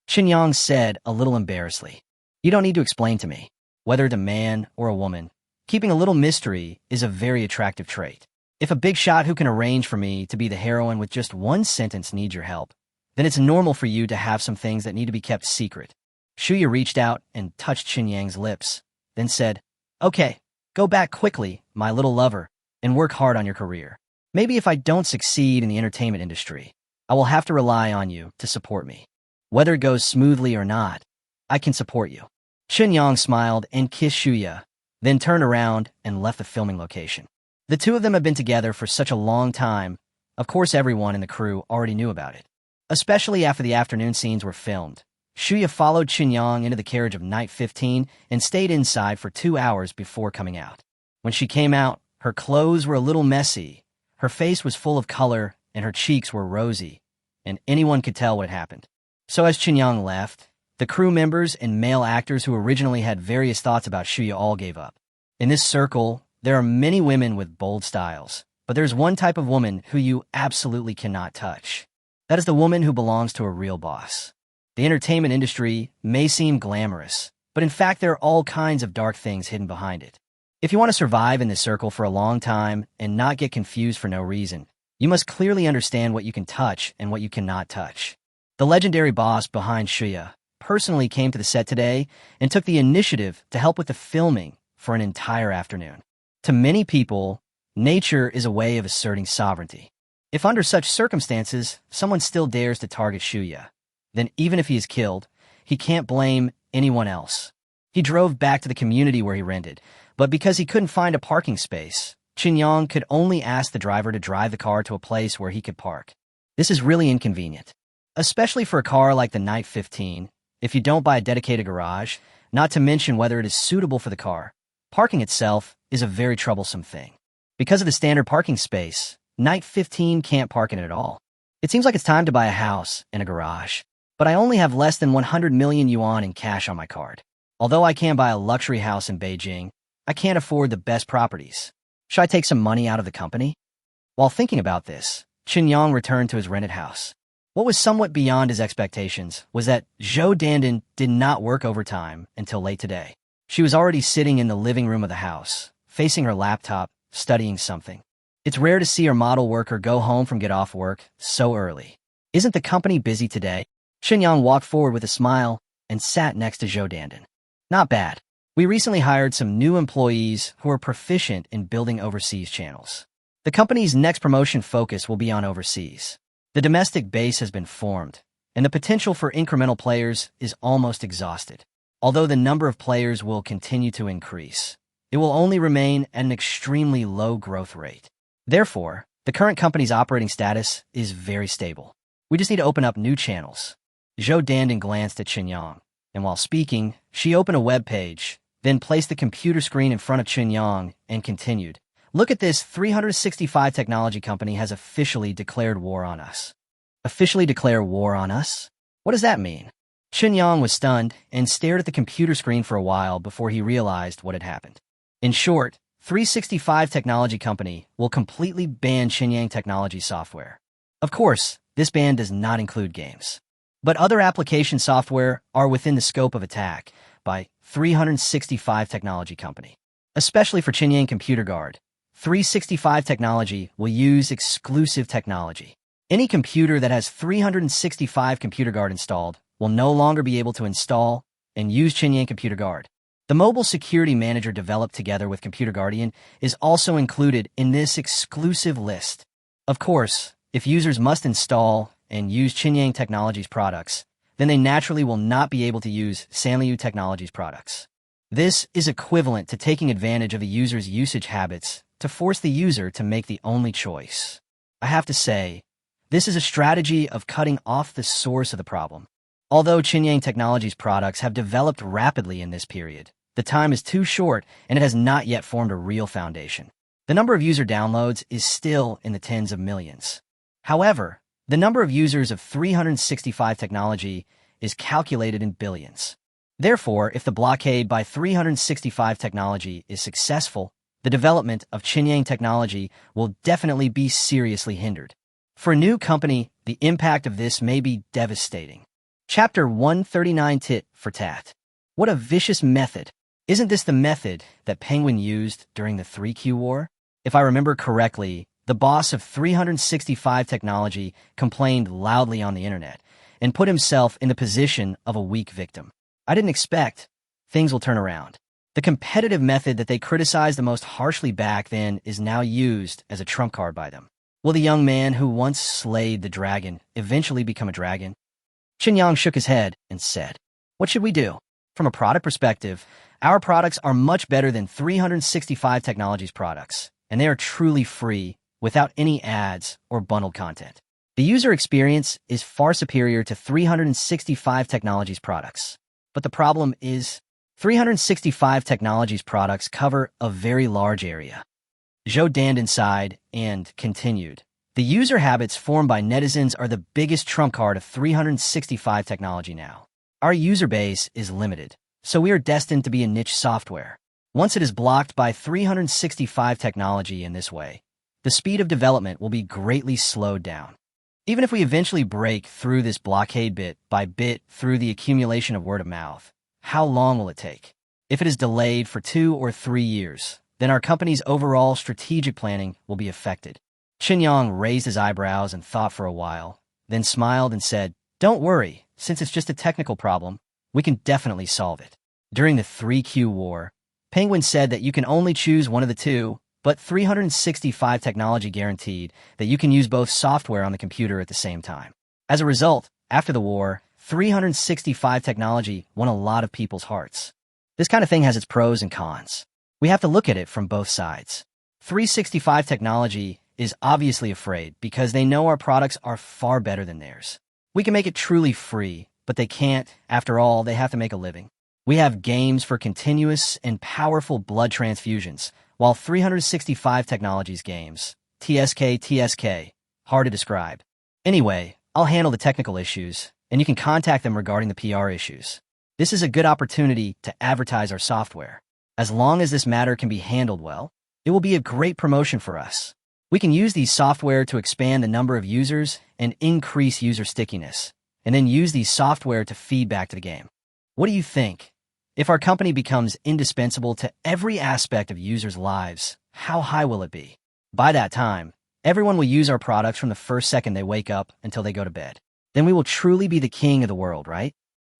Qinyang said a little embarrassedly. "You don't need to explain to me. Whether it's a man or a woman, keeping a little mystery is a very attractive trait. If a big shot who can arrange for me to be the heroine with just one sentence needs your help, then it's normal for you to have some things that need to be kept secret." Shuya reached out and touched Qinyang's lips, then said, "Okay, go back quickly, my little lover, and work hard on your career. Maybe if I don't succeed in the entertainment industry, I will have to rely on you to support me. Whether it goes smoothly or not, I can support you." Qinyang smiled and kissed Shuya, then turned around and left the filming location. The two of them had been together for such a long time, of course everyone in the crew already knew about it. Especially after the afternoon scenes were filmed, Shuya followed Qinyang into the carriage of Night 15 and stayed inside for 2 hours before coming out. When she came out, her clothes were a little messy, her face was full of color, and her cheeks were rosy, and anyone could tell what had happened. So as Qinyang left, the crew members and male actors who originally had various thoughts about Shuya all gave up. In this circle, there are many women with bold styles, but there's one type of woman who you absolutely cannot touch. That is the woman who belongs to a real boss. The entertainment industry may seem glamorous, but in fact there are all kinds of dark things hidden behind it. If you want to survive in this circle for a long time and not get confused for no reason, you must clearly understand what you can touch and what you cannot touch. The legendary boss behind Shuya personally came to the set today and took the initiative to help with the filming for an entire afternoon. To many people, nature is a way of asserting sovereignty. If under such circumstances, someone still dares to target Shuya, then even if he is killed, he can't blame anyone else. He drove back to the community where he rented, but because he couldn't find a parking space, Qinyang could only ask the driver to drive the car to a place where he could park. This is really inconvenient, especially for a car like the Night 15. If you don't buy a dedicated garage, not to mention whether it is suitable for the car, parking itself is a very troublesome thing. Because of the standard parking space, Night 15 can't park in it at all. It seems like it's time to buy a house and a garage, but I only have less than 100 million yuan in cash on my card. Although I can buy a luxury house in Beijing, I can't afford the best properties. Should I take some money out of the company? While thinking about this, Qinyang returned to his rented house. What was somewhat beyond his expectations was that Zhou Dandin did not work overtime until late today. She was already sitting in the living room of the house, facing her laptop, studying something. It's rare to see her model worker go home from get off work so early. Isn't the company busy today? Qinyang walked forward with a smile and sat next to Zhou Dandin. Not bad. We recently hired some new employees who are proficient in building overseas channels. The company's next promotion focus will be on overseas. The domestic base has been formed, and the potential for incremental players is almost exhausted. Although the number of players will continue to increase, it will only remain at an extremely low growth rate. Therefore, the current company's operating status is very stable. We just need to open up new channels. Zhou Dandin glanced at Qinyang, and while speaking, she opened a web page, then placed the computer screen in front of Qinyang and continued. "Look at this, 365 Technology Company has officially declared war on us." Officially declare war on us? What does that mean? Qinyang was stunned and stared at the computer screen for a while before he realized what had happened. In short, 365 Technology Company will completely ban Qinyang Technology software. Of course, this ban does not include games. But other application software are within the scope of attack by 365 Technology Company. Especially for Qinyang Computer Guard, 365 Technology will use exclusive technology. Any computer that has 365 Computer Guard installed will no longer be able to install and use Qinyang Computer Guard. The mobile security manager developed together with Computer Guardian is also included in this exclusive list. Of course, if users must install and use Qinyang Technology's products, then they naturally will not be able to use Sanliu Technology's products. This is equivalent to taking advantage of a user's usage habits to force the user to make the only choice. I have to say, This is a strategy of cutting off the source of the problem. Although Qinyang Technologies products have developed rapidly in this period, the time is too short and it has not yet formed a real foundation. The number of user downloads is still in the tens of millions. However, the number of users of 365 technology is calculated in billions. Therefore, if the blockade by 365 technology is successful, the development of Qinyang Technology will definitely be seriously hindered. For a new company, the impact of this may be devastating. Chapter 139 Tit for Tat. What a vicious method. Isn't this the method that Penguin used during the 3Q war? If I remember correctly, the boss of 365 Technology complained loudly on the internet and put himself in the position of a weak victim. I didn't expect things will turn around. The competitive method that they criticized the most harshly back then is now used as a trump card by them. Will the young man who once slayed the dragon eventually become a dragon? Qinyang shook his head and said, "What should we do? From a product perspective, our products are much better than 365 Technologies products, and they are truly free without any ads or bundled content. The user experience is far superior to 365 Technologies products. But the problem is, 365 Technologies products cover a very large area." Zhou Dandan sighed and continued. The user habits formed by netizens are the biggest trump card of 365 Technology now. Our user base is limited, so we are destined to be a niche software. Once it is blocked by 365 Technology in this way, the speed of development will be greatly slowed down. Even if we eventually break through this blockade bit by bit through the accumulation of word of mouth, how long will it take? If it is delayed for 2 or 3 years, then our company's overall strategic planning will be affected. Qinyang raised his eyebrows and thought for a while, then smiled and said, "Don't worry, since it's just a technical problem, we can definitely solve it." During the 3Q war, Penguin said that you can only choose one of the two, but 365 Technology guaranteed that you can use both software on the computer at the same time. As a result, after the war, 365 Technology won a lot of people's hearts. This kind of thing has its pros and cons. We have to look at it from both sides. 365 Technology is obviously afraid because they know our products are far better than theirs. We can make it truly free, but they can't. After all, they have to make a living. We have games for continuous and powerful blood transfusions, while 365 Technologies games, TSK, hard to describe. Anyway, I'll handle the technical issues, and you can contact them regarding the PR issues. This is a good opportunity to advertise our software. As long as this matter can be handled well, it will be a great promotion for us. We can use these software to expand the number of users and increase user stickiness, and then use these software to feed back to the game. What do you think? If our company becomes indispensable to every aspect of users' lives, how high will it be? By that time, everyone will use our products from the first second they wake up until they go to bed. Then we will truly be the king of the world, right?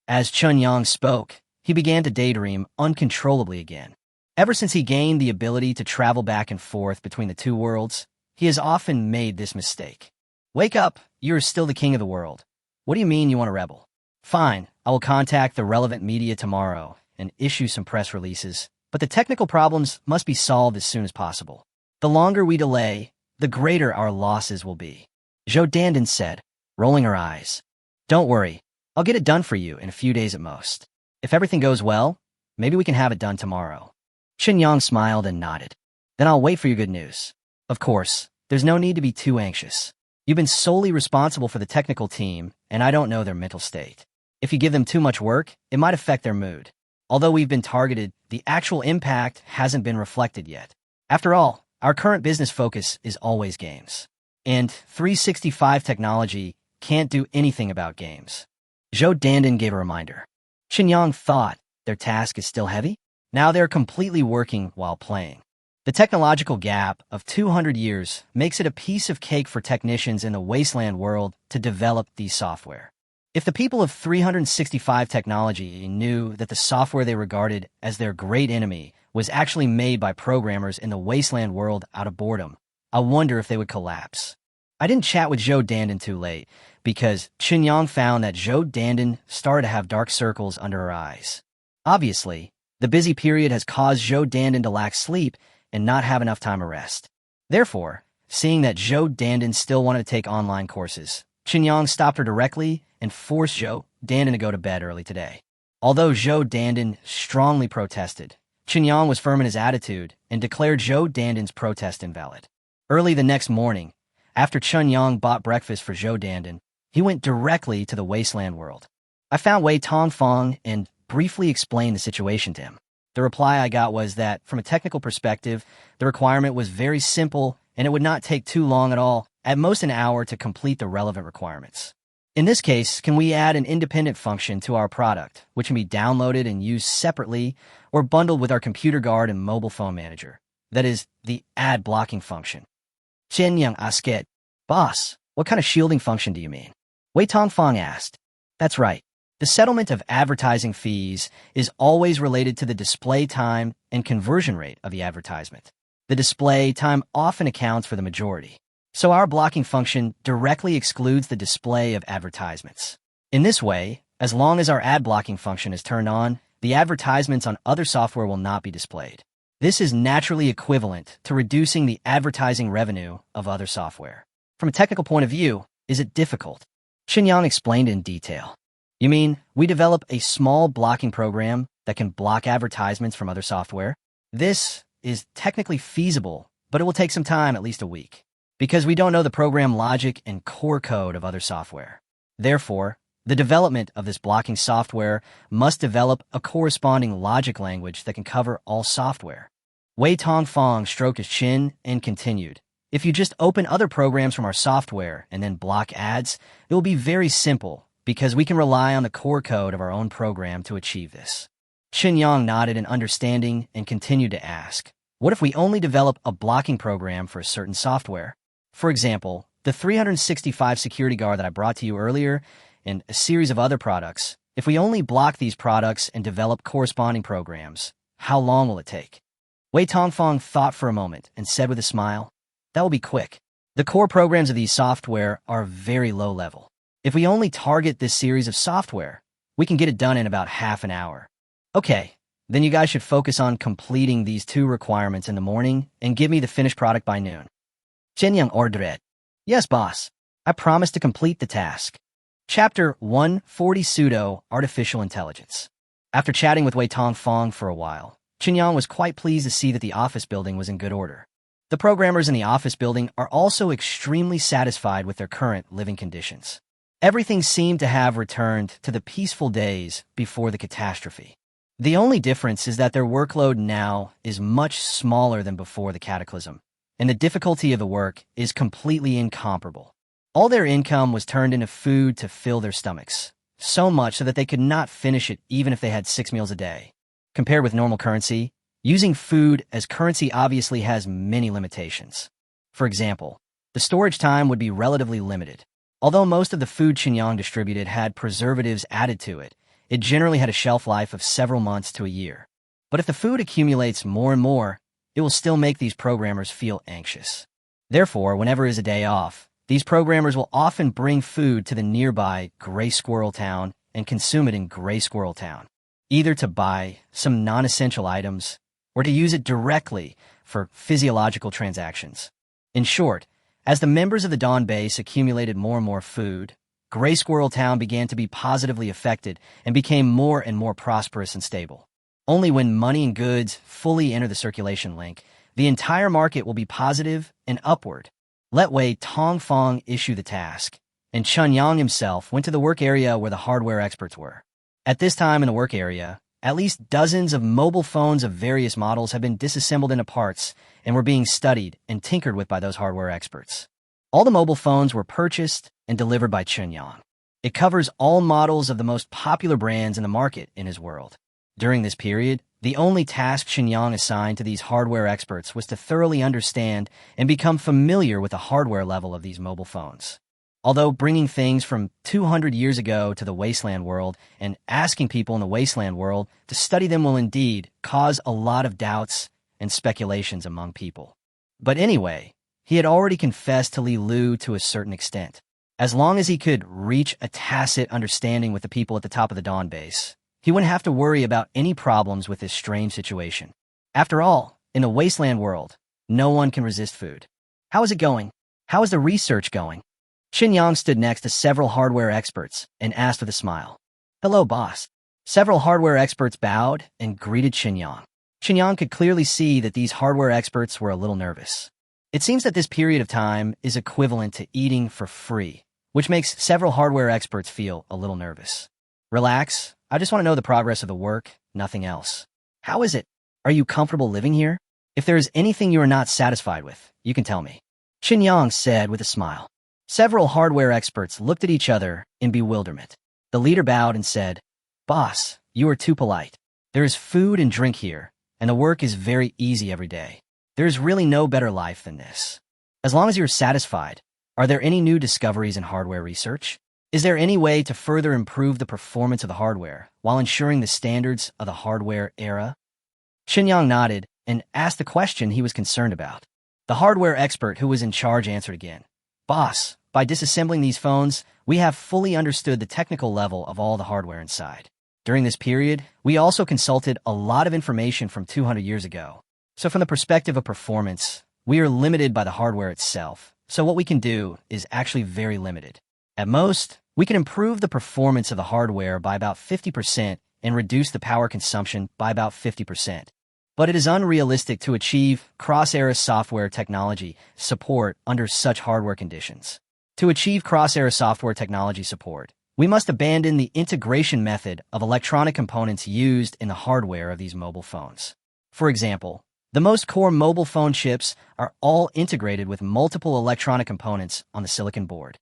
As Qinyang spoke, he began to daydream uncontrollably again. Ever since he gained the ability to travel back and forth between the two worlds, he has often made this mistake. Wake up, you are still the king of the world. What do you mean you want to rebel? Fine, I will contact the relevant media tomorrow and issue some press releases, but the technical problems must be solved as soon as possible. The longer we delay, the greater our losses will be. Zhou Dandan said, rolling her eyes. Don't worry, I'll get it done for you in a few days at most. If everything goes well, maybe we can have it done tomorrow. Qinyang smiled and nodded. Then I'll wait for your good news. Of course, there's no need to be too anxious. You've been solely responsible for the technical team, and I don't know their mental state. If you give them too much work, it might affect their mood. Although we've been targeted, the actual impact hasn't been reflected yet. After all, our current business focus is always games. And 365 Technology can't do anything about games. Zhou Dandan gave a reminder. Qinyang thought their task is still heavy? Now they're completely working while playing. The technological gap of 200 years makes it a piece of cake for technicians in the wasteland world to develop these software. If the people of 365 Technology knew that the software they regarded as their great enemy was actually made by programmers in the wasteland world out of boredom, I wonder if they would collapse. I didn't chat with Zhou Dandan too late because Qinyang found that Zhou Dandan started to have dark circles under her eyes. Obviously, the busy period has caused Zhou Dandan to lack sleep and not have enough time to rest. Therefore, Seeing that Zhou Dandan still wanted to take online courses, Qinyang stopped her directly and forced Zhou Dandan to go to bed early today. Although Zhou Dandan strongly protested, Qinyang was firm in his attitude and declared Zhou Dandan's protest invalid. Early the next morning, after Qinyang bought breakfast for Zhou Dandan, he went directly to the wasteland world. I found Wei Tongfang and briefly explained the situation to him. The reply I got was that, from a technical perspective, the requirement was very simple and it would not take too long at all, at most an hour, to complete the relevant requirements. In this case, can we add an independent function to our product, which can be downloaded and used separately or bundled with our computer guard and mobile phone manager? That is, the ad blocking function. Chen Yang asked, "Boss, what kind of shielding function do you mean?" Wei Tongfang asked. That's right. The settlement of advertising fees is always related to the display time and conversion rate of the advertisement. The display time often accounts for the majority. So our blocking function directly excludes the display of advertisements. In this way, as long as our ad blocking function is turned on, the advertisements on other software will not be displayed. This is naturally equivalent to reducing the advertising revenue of other software. From a technical point of view, is it difficult? Qinyang explained in detail. You mean, we develop a small blocking program that can block advertisements from other software? This is technically feasible, but it will take some time, at least a week, because we don't know the program logic and core code of other software. Therefore, the development of this blocking software must develop a corresponding logic language that can cover all software. Wei Tongfang stroked his chin and continued. If you just open other programs from our software and then block ads, it will be very simple, because we can rely on the core code of our own program to achieve this. Qinyang nodded in understanding and continued to ask, what if we only develop a blocking program for a certain software? For example, the 365 security guard that I brought to you earlier and a series of other products. If we only block these products and develop corresponding programs, how long will it take? Wei Tongfang thought for a moment and said with a smile, that will be quick. The core programs of these software are very low level. If we only target this series of software, we can get it done in about half an hour. Okay, then you guys should focus on completing these 2 requirements in the morning and give me the finished product by noon. Qinyang ordered. Yes, boss. I promise to complete the task. Chapter 140 Pseudo-Artificial Intelligence. After chatting with Wei Tongfang for a while, Qinyang was quite pleased to see that the office building was in good order. The programmers in the office building are also extremely satisfied with their current living conditions. Everything seemed to have returned to the peaceful days before the catastrophe. The only difference is that their workload now is much smaller than before the cataclysm, and the difficulty of the work is completely incomparable. All their income was turned into food to fill their stomachs, so much so that they could not finish it even if they had 6 meals a day. Compared with normal currency, using food as currency obviously has many limitations. For example, the storage time would be relatively limited. Although most of the food Qinyang distributed had preservatives added to it, it generally had a shelf life of several months to a year. But if the food accumulates more and more, it will still make these programmers feel anxious. Therefore, whenever is a day off, these programmers will often bring food to the nearby Gray Squirrel Town and consume it in Gray Squirrel Town, either to buy some non-essential items or to use it directly for physiological transactions. In short, as the members of the Dawn Base accumulated more and more food, Gray Squirrel Town began to be positively affected and became more and more prosperous and stable. Only when money and goods fully enter the circulation link, the entire market will be positive and upward. Let Wei Tongfang issue the task, and Qinyang himself went to the work area where the hardware experts were. At this time in the work area, at least dozens of mobile phones of various models have been disassembled into parts and were being studied and tinkered with by those hardware experts. All the mobile phones were purchased and delivered by Qinyang. It covers all models of the most popular brands in the market in his world. During this period, the only task Qinyang assigned to these hardware experts was to thoroughly understand and become familiar with the hardware level of these mobile phones. Although bringing things from 200 years ago to the wasteland world and asking people in the wasteland world to study them will indeed cause a lot of doubts and speculations among people. But anyway, he had already confessed to Li Lu to a certain extent. As long as he could reach a tacit understanding with the people at the top of the Dawn Base, he wouldn't have to worry about any problems with this strange situation. After all, in the wasteland world, no one can resist food. How is it going? How is the research going? Qin Yang stood next to several hardware experts and asked with a smile. Hello, boss. Several hardware experts bowed and greeted Qin Yang. Qin Yang could clearly see that these hardware experts were a little nervous. It seems that this period of time is equivalent to eating for free, which makes several hardware experts feel a little nervous. Relax. I just want to know the progress of the work, nothing else. How is it? Are you comfortable living here? If there is anything you are not satisfied with, you can tell me. Qin Yang said with a smile. Several hardware experts looked at each other in bewilderment. The leader bowed and said, Boss, you are too polite. There is food and drink here, and the work is very easy every day. There is really no better life than this. As long as you're satisfied, are there any new discoveries in hardware research? Is there any way to further improve the performance of the hardware while ensuring the standards of the hardware era? Qin Yang nodded and asked the question he was concerned about. The hardware expert who was in charge answered again. Boss, by disassembling these phones, we have fully understood the technical level of all the hardware inside. During this period, we also consulted a lot of information from 200 years ago. So from the perspective of performance, we are limited by the hardware itself. So what we can do is actually very limited. At most, we can improve the performance of the hardware by about 50% and reduce the power consumption by about 50%. But it is unrealistic to achieve cross-era software technology support under such hardware conditions. To achieve cross-era software technology support, we must abandon the integration method of electronic components used in the hardware of these mobile phones. For example, the most core mobile phone chips are all integrated with multiple electronic components on the silicon board.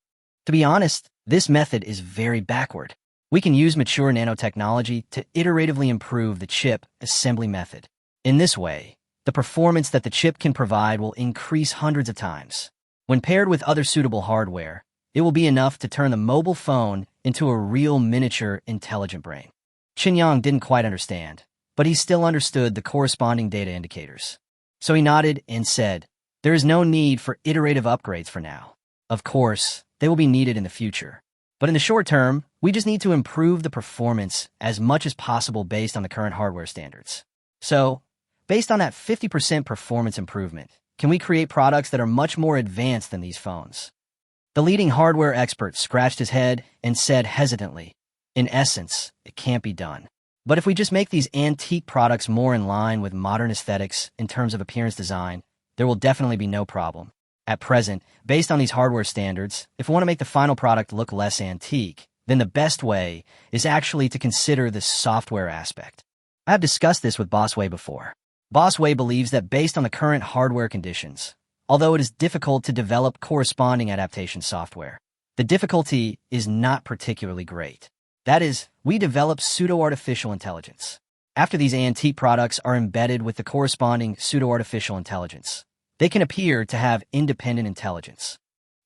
To be honest, this method is very backward. We can use mature nanotechnology to iteratively improve the chip assembly method. In this way, the performance that the chip can provide will increase hundreds of times. When paired with other suitable hardware, it will be enough to turn the mobile phone into a real miniature intelligent brain. Qin Yang didn't quite understand, but he still understood the corresponding data indicators. So he nodded and said, there is no need for iterative upgrades for now. Of course, they will be needed in the future. But in the short term, we just need to improve the performance as much as possible based on the current hardware standards. So, based on that 50% performance improvement, can we create products that are much more advanced than these phones? The leading hardware expert scratched his head and said hesitantly, in essence, it can't be done. But if we just make these antique products more in line with modern aesthetics in terms of appearance design, there will definitely be no problem. At present, based on these hardware standards, if we want to make the final product look less antique, then the best way is actually to consider the software aspect. I have discussed this with Boss Wei before. Boss Wei believes that based on the current hardware conditions, although it is difficult to develop corresponding adaptation software, the difficulty is not particularly great. That is, we develop pseudo-artificial intelligence. After these antique products are embedded with the corresponding pseudo-artificial intelligence, they can appear to have independent intelligence.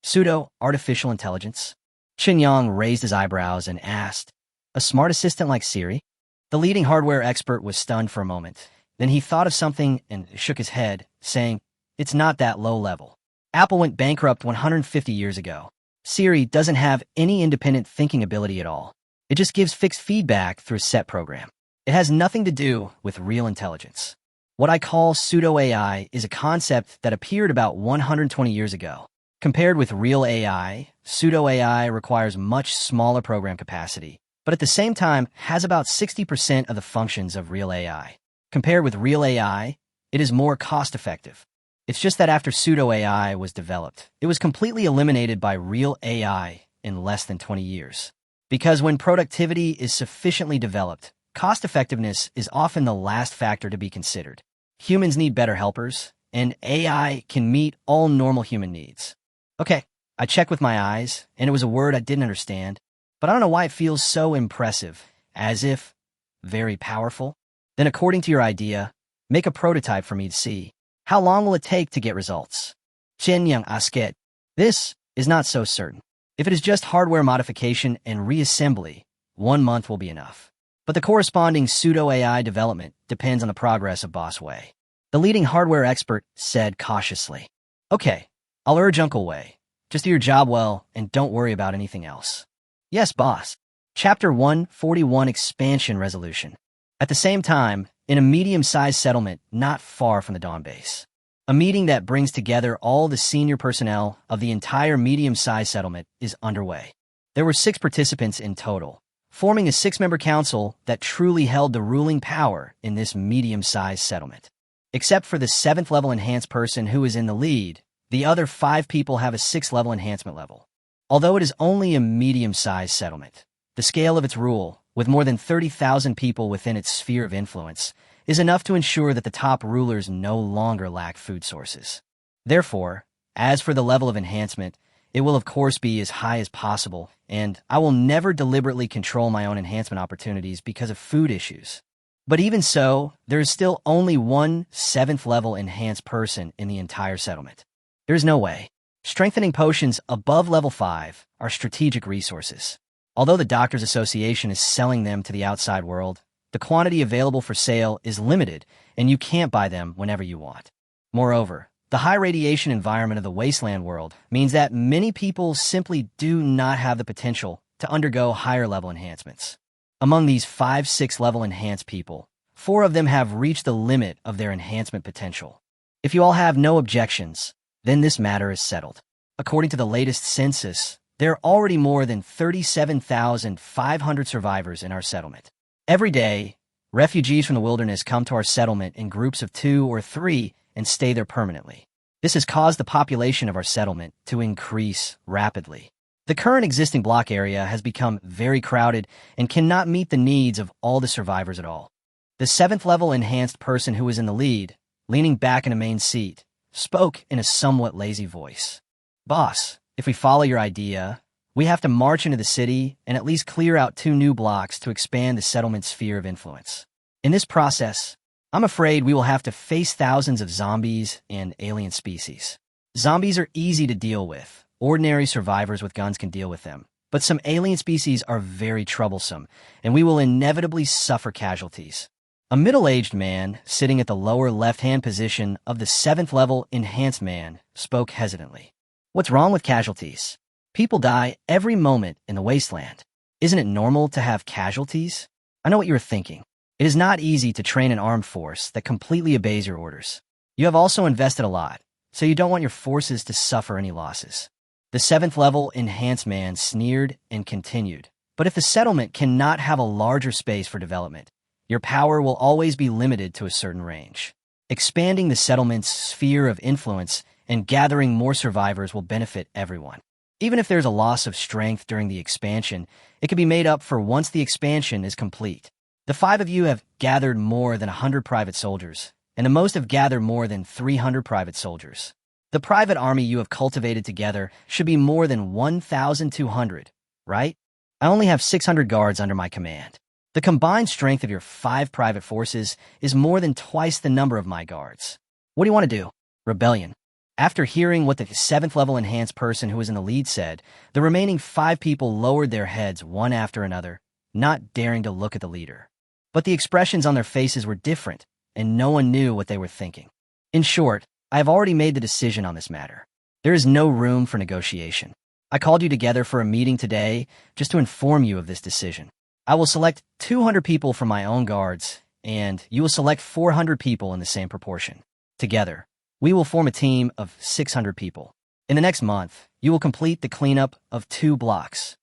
Pseudo-artificial intelligence? Qin Yang raised his eyebrows and asked, a smart assistant like Siri? The leading hardware expert was stunned for a moment. Then he thought of something and shook his head, saying, it's not that low level. Apple went bankrupt 150 years ago. Siri doesn't have any independent thinking ability at all. It just gives fixed feedback through a set program. It has nothing to do with real intelligence. What I call pseudo-AI is a concept that appeared about 120 years ago. Compared with real AI, pseudo-AI requires much smaller program capacity, but at the same time has about 60% of the functions of real AI. Compared with real AI, it is more cost-effective. It's just that after pseudo-AI was developed, it was completely eliminated by real AI in less than 20 years. Because when productivity is sufficiently developed, cost-effectiveness is often the last factor to be considered. Humans need better helpers, and AI can meet all normal human needs. Okay, I checked with my eyes, and it was a word I didn't understand, but I don't know why it feels so impressive, as if very powerful. Then according to your idea, make a prototype for me to see. How long will it take to get results? Qin Yang asked. This is not so certain. If it is just hardware modification and reassembly, 1 month will be enough. But the corresponding pseudo-AI development depends on the progress of Boss Wei. The leading hardware expert said cautiously. Okay, I'll urge Uncle Wei. Just do your job well and don't worry about anything else. Yes, boss. Chapter 141 Expansion Resolution. At the same time, in a medium-sized settlement not far from the Dawn base, A meeting that brings together all the senior personnel of the entire medium-sized settlement is underway. There were 6 participants in total, forming a 6-member council that truly held the ruling power in this medium-sized settlement. Except for the 7th level enhanced person who is in the lead, the other 5 people have a 6th level enhancement level. Although it is only a medium-sized settlement, the scale of its rule, with more than 30,000 people within its sphere of influence, is enough to ensure that the top rulers no longer lack food sources. Therefore, as for the level of enhancement, it will of course be as high as possible, and I will never deliberately control my own enhancement opportunities because of food issues. But even so, there is still only one 7th level enhanced person in the entire settlement. There is no way. Strengthening potions above level 5 are strategic resources. Although the Doctors Association is selling them to the outside world, the quantity available for sale is limited, and you can't buy them whenever you want. Moreover, the high radiation environment of the wasteland world means that many people simply do not have the potential to undergo higher level enhancements. Among these 5 6th level enhanced people, 4 of them have reached the limit of their enhancement potential. If you all have no objections, then this matter is settled. According to the latest census, there are already more than 37,500 survivors in our settlement. Every day, refugees from the wilderness come to our settlement in groups of 2 or 3 and stay there permanently. This has caused the population of our settlement to increase rapidly. The current existing block area has become very crowded and cannot meet the needs of all the survivors at all. The 7th level enhanced person who was in the lead, leaning back in a main seat, spoke in a somewhat lazy voice. "Boss, if we follow your idea, we have to march into the city and at least clear out 2 new blocks to expand the settlement's sphere of influence. In this process, I'm afraid we will have to face thousands of zombies and alien species. Zombies are easy to deal with. Ordinary survivors with guns can deal with them. But some alien species are very troublesome, and we will inevitably suffer casualties." A middle-aged man, sitting at the lower left-hand position of the 7th level enhanced man, spoke hesitantly. "What's wrong with casualties? People die every moment in the wasteland. Isn't it normal to have casualties? I know what you're thinking. It is not easy to train an armed force that completely obeys your orders. You have also invested a lot, so you don't want your forces to suffer any losses." The 7th level enhanced man sneered and continued. "But if the settlement cannot have a larger space for development, your power will always be limited to a certain range. Expanding the settlement's sphere of influence and gathering more survivors will benefit everyone. Even if there's a loss of strength during the expansion, it can be made up for once the expansion is complete. The 5 of you have gathered more than 100 private soldiers, and the most have gathered more than 300 private soldiers. The private army you have cultivated together should be more than 1,200, right? I only have 600 guards under my command. The combined strength of your 5 private forces is more than twice the number of my guards. What do you want to do? Rebellion." After hearing what the 7th level enhanced person who was in the lead said, the remaining 5 people lowered their heads one after another, not daring to look at the leader. But the expressions on their faces were different, and no one knew what they were thinking. In short, I have already made the decision on this matter. There is no room for negotiation. I called you together for a meeting today just to inform you of this decision. I will select 200 people from my own guards, and you will select 400 people in the same proportion. Together, we will form a team of 600 people. In the next month, you will complete the cleanup of 2 blocks.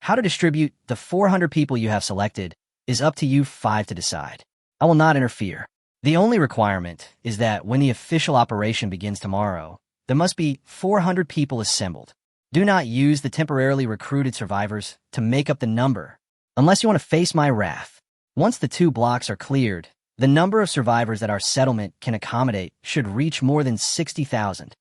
How to distribute the 400 people you have selected is up to you 5 to decide. I will not interfere. The only requirement is that when the official operation begins tomorrow, there must be 400 people assembled. Do not use the temporarily recruited survivors to make up the number, unless you want to face my wrath. Once the 2 blocks are cleared, the number of survivors that our settlement can accommodate should reach more than 60,000.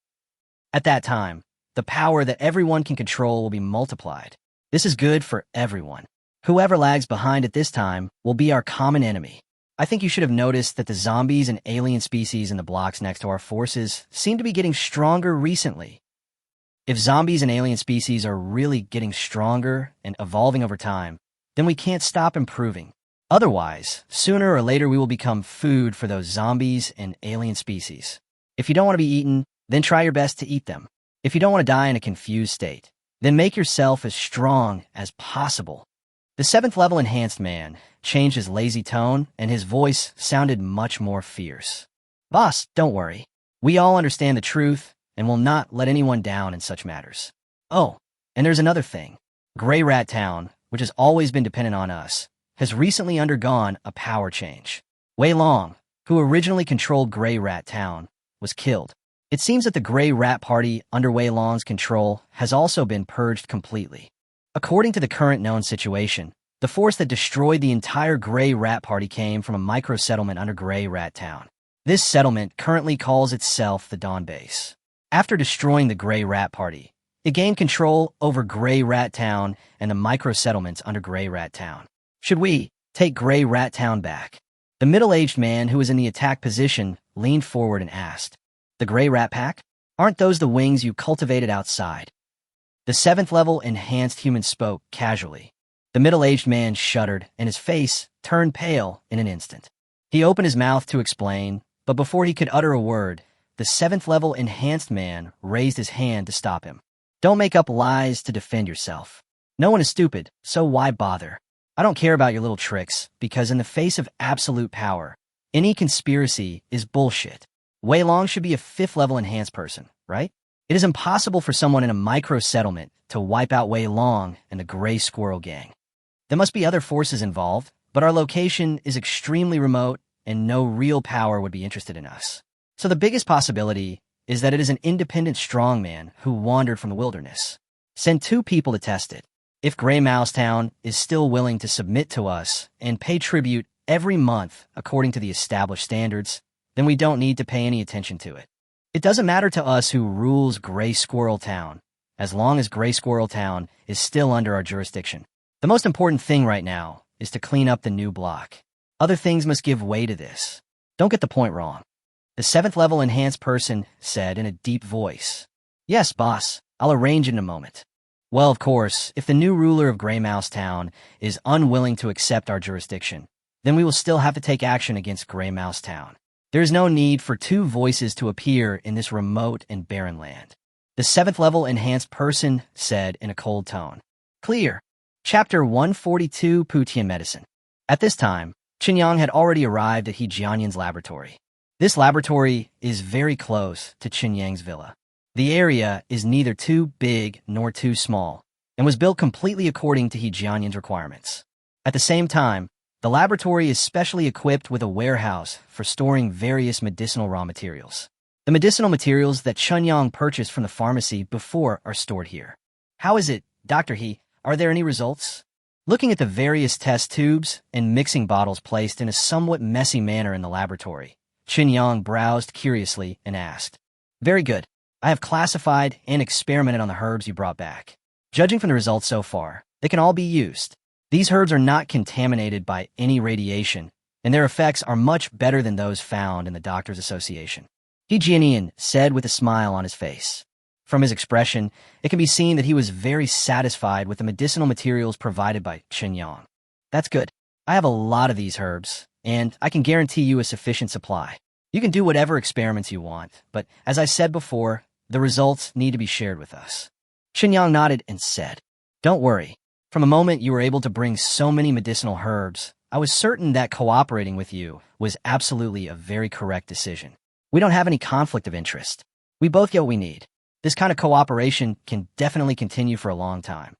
At that time, the power that everyone can control will be multiplied. This is good for everyone. Whoever lags behind at this time will be our common enemy. I think you should have noticed that the zombies and alien species in the blocks next to our forces seem to be getting stronger recently. If zombies and alien species are really getting stronger and evolving over time, then we can't stop improving. Otherwise, sooner or later we will become food for those zombies and alien species. If you don't want to be eaten, then try your best to eat them. If you don't want to die in a confused state, then make yourself as strong as possible." The 7th level enhanced man changed his lazy tone, and his voice sounded much more fierce. "Boss, don't worry. We all understand the truth and will not let anyone down in such matters. Oh, and there's another thing. Gray Rat Town, which has always been dependent on us, has recently undergone a power change. Wei Long, who originally controlled Gray Rat Town, was killed. It seems that the Gray Rat Party under Wei Long's control has also been purged completely. According to the current known situation, the force that destroyed the entire Gray Rat Party came from a micro-settlement under Gray Rat Town. This settlement currently calls itself the Dawn Base. After destroying the Gray Rat Party, it gained control over Gray Rat Town and the micro-settlements under Gray Rat Town. Should we take Gray Rat Town back? The middle-aged man who was in the attack position leaned forward and asked, "The Gray Rat Pack? Aren't those the wings you cultivated outside?" The 7th level enhanced human spoke casually. The middle-aged man shuddered, and his face turned pale in an instant. He opened his mouth to explain, but before he could utter a word, the 7th level enhanced man raised his hand to stop him. "Don't make up lies to defend yourself. No one is stupid, so why bother? I don't care about your little tricks, because in the face of absolute power, any conspiracy is bullshit. Wei Long should be a 5th level enhanced person, right? It is impossible for someone in a micro-settlement to wipe out Wei Long and the Gray Squirrel Gang. There must be other forces involved, but our location is extremely remote and no real power would be interested in us. So the biggest possibility is that it is an independent strongman who wandered from the wilderness. Send 2 people to test it. If Gray Mouse Town is still willing to submit to us and pay tribute every month according to the established standards, then we don't need to pay any attention to it. It doesn't matter to us who rules Gray Squirrel Town, as long as Gray Squirrel Town is still under our jurisdiction. The most important thing right now is to clean up the new block. Other things must give way to this. Don't get the point wrong." The 7th level enhanced person said in a deep voice. "Yes, boss, I'll arrange it in a moment." Well, of course, if the new ruler of Gray Mouse Town is unwilling to accept our jurisdiction, then we will still have to take action against Gray Mouse Town. There is no need for 2 voices to appear in this remote and barren land. The 7th level enhanced person said in a cold tone. Clear. Chapter 142, Putian Medicine. At this time, Qinyang had already arrived at He Jianyan's laboratory. This laboratory is very close to Qinyang's villa. The area is neither too big nor too small, and was built completely according to He Jianyan's requirements. At the same time, the laboratory is specially equipped with a warehouse for storing various medicinal raw materials. The medicinal materials that Qinyang purchased from the pharmacy before are stored here. How is it, Dr. He? Are there any results? Looking at the various test tubes and mixing bottles placed in a somewhat messy manner in the laboratory, Qinyang browsed curiously and asked, "Very good. I have classified and experimented on the herbs you brought back. Judging from the results so far, they can all be used. These herbs are not contaminated by any radiation, and their effects are much better than those found in the Doctors Association." He Jianyan said with a smile on his face. From his expression, it can be seen that he was very satisfied with the medicinal materials provided by Qinyang. "That's good. I have a lot of these herbs, and I can guarantee you a sufficient supply. You can do whatever experiments you want, but as I said before, the results need to be shared with us." Qinyang nodded and said, "Don't worry. From the moment you were able to bring so many medicinal herbs, I was certain that cooperating with you was absolutely a very correct decision. We don't have any conflict of interest. We both get what we need. This kind of cooperation can definitely continue for a long time."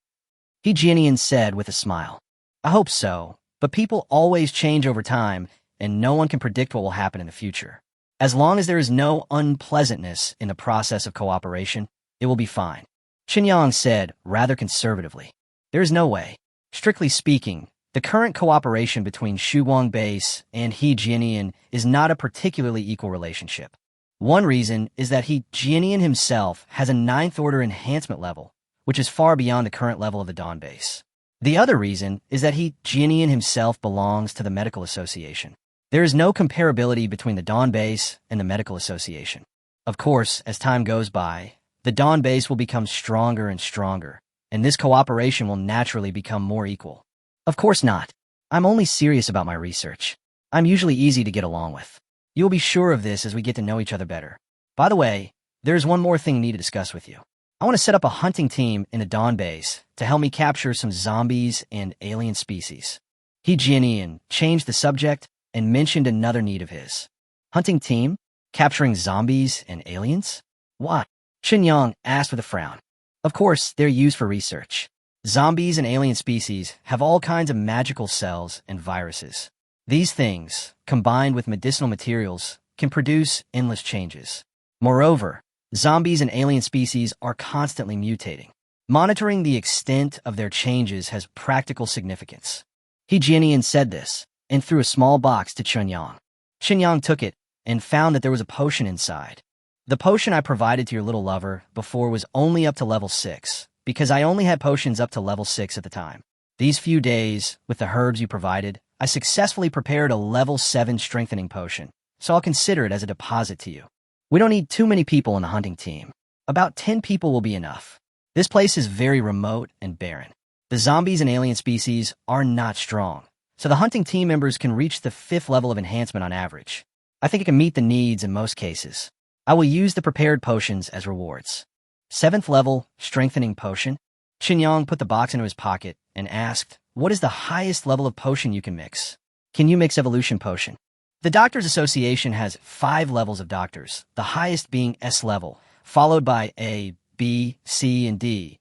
He Jianyan said with a smile. "I hope so, but people always change over time, and no one can predict what will happen in the future. As long as there is no unpleasantness in the process of cooperation, it will be fine." Qinyang said rather conservatively. "There is no way. Strictly speaking, the current cooperation between Shuguang Base and He Jianyan is not a particularly equal relationship. One reason is that He Jianyan himself has a 9th order enhancement level, which is far beyond the current level of the Dawn Base. The other reason is that He Jianyan himself belongs to the Medical Association. There is no comparability between the Dawn Base and the Medical Association. Of course, as time goes by, the Dawn Base will become stronger and stronger, and this cooperation will naturally become more equal. Of course not. I'm only serious about my research. I'm usually easy to get along with. You'll be sure of this as we get to know each other better. By the way, there's one more thing I need to discuss with you. I want to set up a hunting team in the Dawn Base to help me capture some zombies and alien species." He Jianyan changed the subject and mentioned another need of his. "Hunting team? Capturing zombies and aliens? Why? Qinyang asked with a frown. Of course, they're used for research. Zombies and alien species have all kinds of magical cells and viruses. These things, combined with medicinal materials, can produce endless changes. Moreover, zombies and alien species are constantly mutating. Monitoring the extent of their changes has practical significance. He Jianian said this, and threw a small box to Qinyang. Qinyang took it and found that there was a potion inside. The potion I provided to your little lover before was only up to level 6, because I only had potions up to level 6 at the time. These few days, with the herbs you provided, I successfully prepared a level 7 strengthening potion, so I'll consider it as a deposit to you. We don't need too many people on the hunting team. About 10 people will be enough. This place is very remote and barren. The zombies and alien species are not strong, so the hunting team members can reach the 5th level of enhancement on average. I think it can meet the needs in most cases. I will use the prepared potions as rewards. 7th level, strengthening potion. Qinyang put the box into his pocket and asked, what is the highest level of potion you can mix? Can you mix evolution potion? The Doctors Association has 5 levels of doctors, the highest being S level, followed by A, B, C, and D.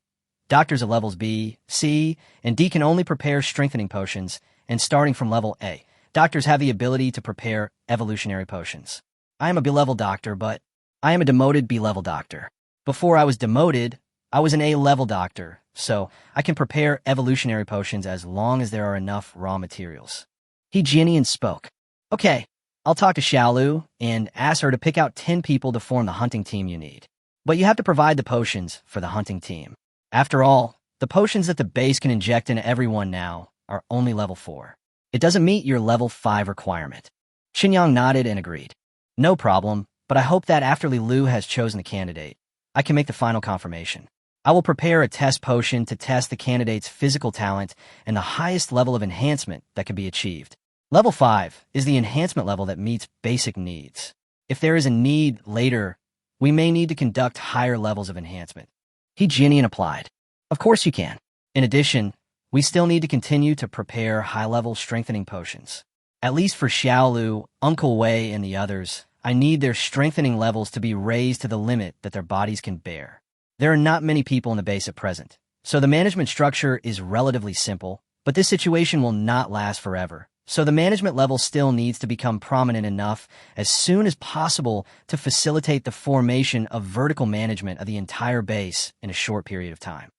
Doctors of levels B, C, and D can only prepare strengthening potions, and starting from level A, doctors have the ability to prepare evolutionary potions. I am a B-level doctor, but I am a demoted B-level doctor. Before I was demoted, I was an A-level doctor, so I can prepare evolutionary potions as long as there are enough raw materials. He Jianian spoke. Okay, I'll talk to Xiaolu and ask her to pick out 10 people to form the hunting team you need. But you have to provide the potions for the hunting team. After all, the potions that the base can inject into everyone now are only level 4. It doesn't meet your level 5 requirement. Qinyang nodded and agreed. No problem, but I hope that after Li Lu has chosen the candidate, I can make the final confirmation. I will prepare a test potion to test the candidate's physical talent and the highest level of enhancement that can be achieved. Level 5 is the enhancement level that meets basic needs. If there is a need later, we may need to conduct higher levels of enhancement. He Jianian applied. Of course you can. In addition, we still need to continue to prepare high-level strengthening potions. At least for Xiaolu, Uncle Wei, and the others, I need their strengthening levels to be raised to the limit that their bodies can bear. There are not many people in the base at present, so the management structure is relatively simple, but this situation will not last forever. So the management level still needs to become prominent enough as soon as possible to facilitate the formation of vertical management of the entire base in a short period of time.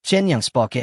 Qinyang spoke.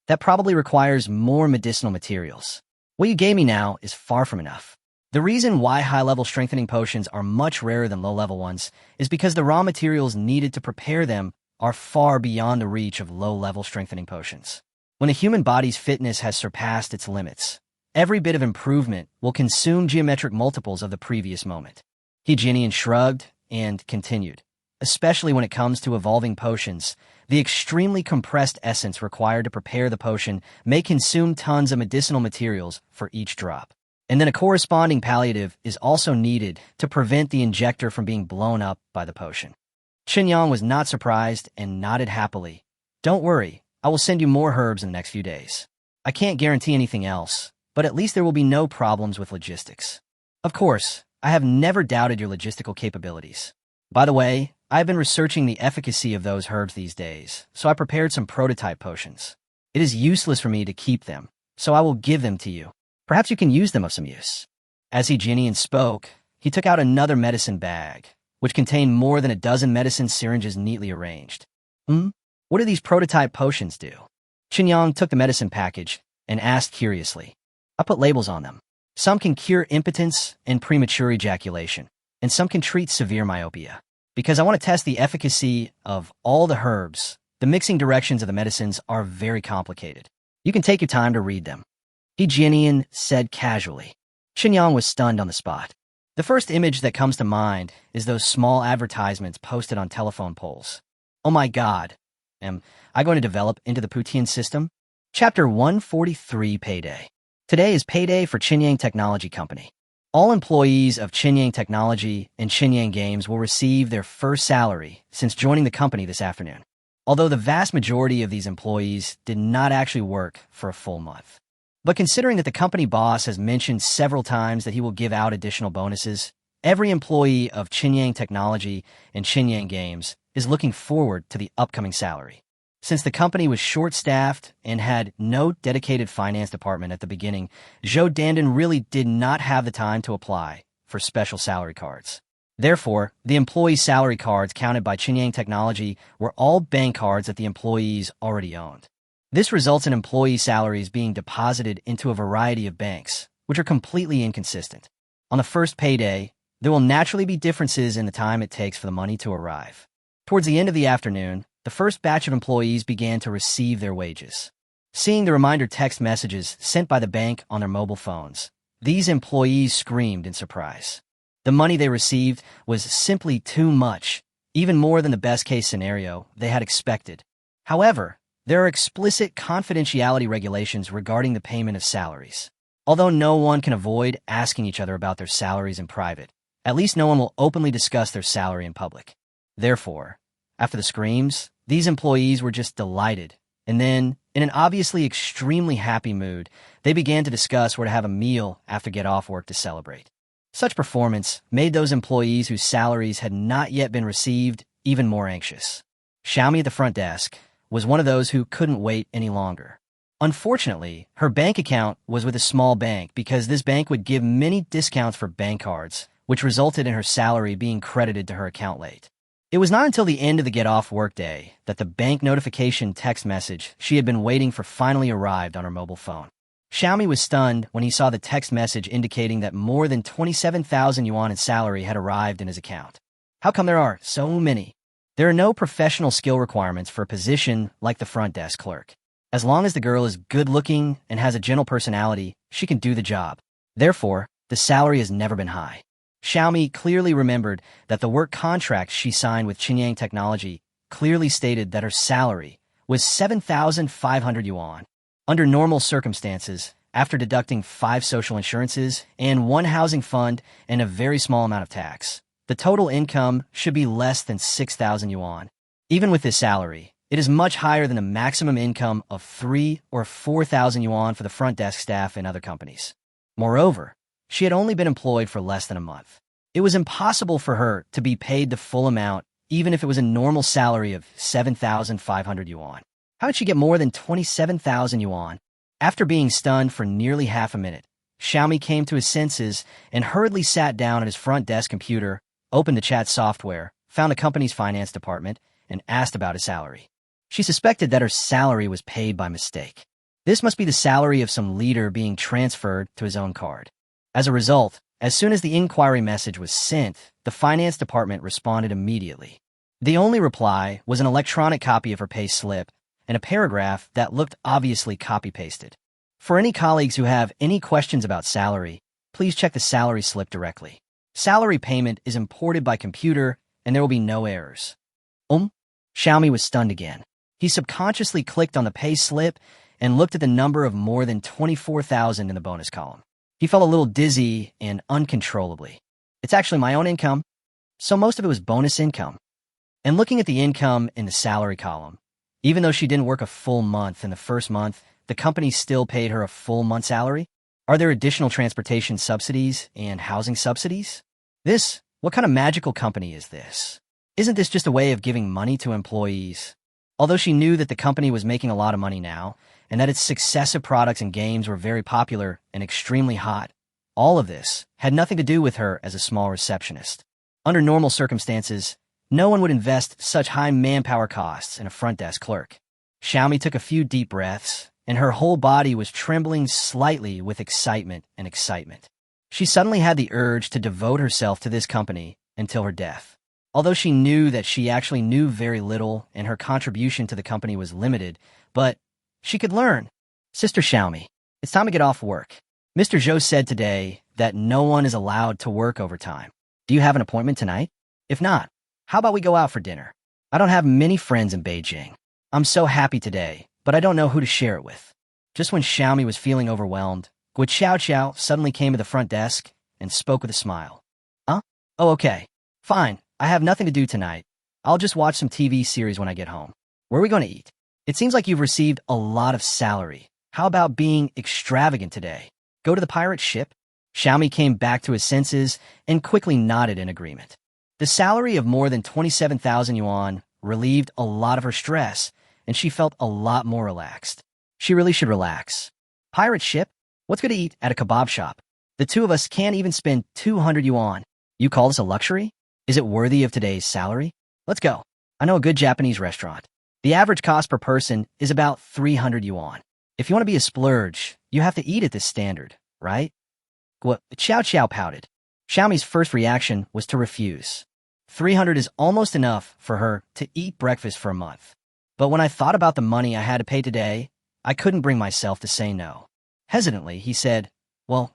That probably requires more medicinal materials. What you gave me now is far from enough. The reason why high-level strengthening potions are much rarer than low-level ones is because the raw materials needed to prepare them are far beyond the reach of low-level strengthening potions. When a human body's fitness has surpassed its limits, every bit of improvement will consume geometric multiples of the previous moment. He Jianian shrugged and continued. Especially when it comes to evolving potions, the extremely compressed essence required to prepare the potion may consume tons of medicinal materials for each drop. And then a corresponding palliative is also needed to prevent the injector from being blown up by the potion. Qinyang was not surprised and nodded happily. Don't worry, I will send you more herbs in the next few days. I can't guarantee anything else, but at least there will be no problems with logistics. Of course, I have never doubted your logistical capabilities. By the way, I have been researching the efficacy of those herbs these days, so I prepared some prototype potions. It is useless for me to keep them, so I will give them to you. Perhaps you can use them of some use. As he Jianian spoke, he took out another medicine bag, which contained more than a dozen medicine syringes neatly arranged. What do these prototype potions do? Qinyang took the medicine package and asked curiously. I put labels on them. Some can cure impotence and premature ejaculation, and some can treat severe myopia. Because I want to test the efficacy of all the herbs, the mixing directions of the medicines are very complicated. You can take your time to read them. He Jianian said casually. Qinyang was stunned on the spot. The first image that comes to mind is those small advertisements posted on telephone poles. Oh my God, am I going to develop into the Putian system? Chapter 143 Payday. Today is payday for Qinyang Technology Company. All employees of Qinyang Technology and Qinyang Games will receive their first salary since joining the company this afternoon, although the vast majority of these employees did not actually work for a full month. But considering that the company boss has mentioned several times that he will give out additional bonuses, Every employee of Chinyang Technology and Chinyang Games is looking forward to the upcoming salary. Since the company was short-staffed and had no dedicated finance department at the beginning, Zhou Dandan really did not have the time to apply for special salary cards. Therefore, the employee salary cards counted by Chinyang Technology were all bank cards that the employees already owned. This results in employee salaries being deposited into a variety of banks, which are completely inconsistent. On the first payday, there will naturally be differences in the time it takes for the money to arrive. Towards the end of the afternoon, the first batch of employees began to receive their wages. Seeing the reminder text messages sent by the bank on their mobile phones, these employees screamed in surprise. The money they received was simply too much, even more than the best-case scenario they had expected. However, there are explicit confidentiality regulations regarding the payment of salaries. Although no one can avoid asking each other about their salaries in private, at least no one will openly discuss their salary in public. Therefore, after the screams, these employees were just delighted, and then, in an obviously extremely happy mood, they began to discuss where to have a meal after get off work to celebrate. Such performance made those employees whose salaries had not yet been received even more anxious. Xiaomi at the front desk was one of those who couldn't wait any longer. Unfortunately, her bank account was with a small bank because this bank would give many discounts for bank cards, which resulted in her salary being credited to her account late. It was not until the end of the get-off workday that the bank notification text message she had been waiting for finally arrived on her mobile phone. Xiaomi was stunned when he saw the text message indicating that more than 27,000 yuan in salary had arrived in his account. How come there are so many? There are no professional skill requirements for a position like the front desk clerk. As long as the girl is good-looking and has a gentle personality, she can do the job. Therefore, the salary has never been high. Xiaomi clearly remembered that the work contract she signed with Chinyang Technology clearly stated that her salary was 7,500 yuan. Under normal circumstances, after deducting 5 social insurances and 1 housing fund and a very small amount of tax, the total income should be less than 6,000 yuan. Even with this salary, it is much higher than the maximum income of 3 or 4,000 yuan for the front desk staff in other companies. Moreover, she had only been employed for less than a month. It was impossible for her to be paid the full amount, even if it was a normal salary of 7,500 yuan. How did she get more than 27,000 yuan? After being stunned for nearly half a minute, Xiaomi came to his senses and hurriedly sat down at his front desk computer, opened the chat software, found the company's finance department, and asked about his salary. She suspected that her salary was paid by mistake. This must be the salary of some leader being transferred to his own card. As a result, as soon as the inquiry message was sent, the finance department responded immediately. The only reply was an electronic copy of her pay slip and a paragraph that looked obviously copy-pasted. For any colleagues who have any questions about salary, please check the salary slip directly. Salary payment is imported by computer, and there will be no errors. Xiaomi was stunned again. He subconsciously clicked on the pay slip and looked at the number of more than 24,000 in the bonus column. He felt a little dizzy and uncontrollably. It's actually my own income, so most of it was bonus income. And looking at the income in the salary column, even though she didn't work a full month in the first month, the company still paid her a full month's salary? Are there additional transportation subsidies and housing subsidies? What kind of magical company is this? Isn't this just a way of giving money to employees? Although she knew that the company was making a lot of money now, and that its successive products and games were very popular and extremely hot, all of this had nothing to do with her as a small receptionist. Under normal circumstances, no one would invest such high manpower costs in a front desk clerk. Xiaomi took a few deep breaths, and her whole body was trembling slightly with excitement. She suddenly had the urge to devote herself to this company until her death. Although she knew that she actually knew very little and her contribution to the company was limited, but she could learn. Sister Xiaomi, it's time to get off work. Mr. Zhou said today that no one is allowed to work overtime. Do you have an appointment tonight? If not, how about we go out for dinner? I don't have many friends in Beijing. I'm so happy today, but I don't know who to share it with. Just when Xiaomi was feeling overwhelmed, Guo Qiao suddenly came to the front desk and spoke with a smile. Huh? Oh, okay. Fine. I have nothing to do tonight. I'll just watch some TV series when I get home. Where are we going to eat? It seems like you've received a lot of salary. How about being extravagant today? Go to the pirate ship? Xiaomi came back to his senses and quickly nodded in agreement. The salary of more than 27,000 yuan relieved a lot of her stress, and she felt a lot more relaxed. She really should relax. Pirate ship? What's good to eat at a kebab shop? The two of us can't even spend 200 yuan. You call this a luxury? Is it worthy of today's salary? Let's go. I know a good Japanese restaurant. The average cost per person is about 300 yuan. If you want to be a splurge, you have to eat at this standard, right? Xiao Xiao pouted. Xiaomi's first reaction was to refuse. 300 is almost enough for her to eat breakfast for a month. But when I thought about the money I had to pay today, I couldn't bring myself to say no. Hesitantly, he said, Well,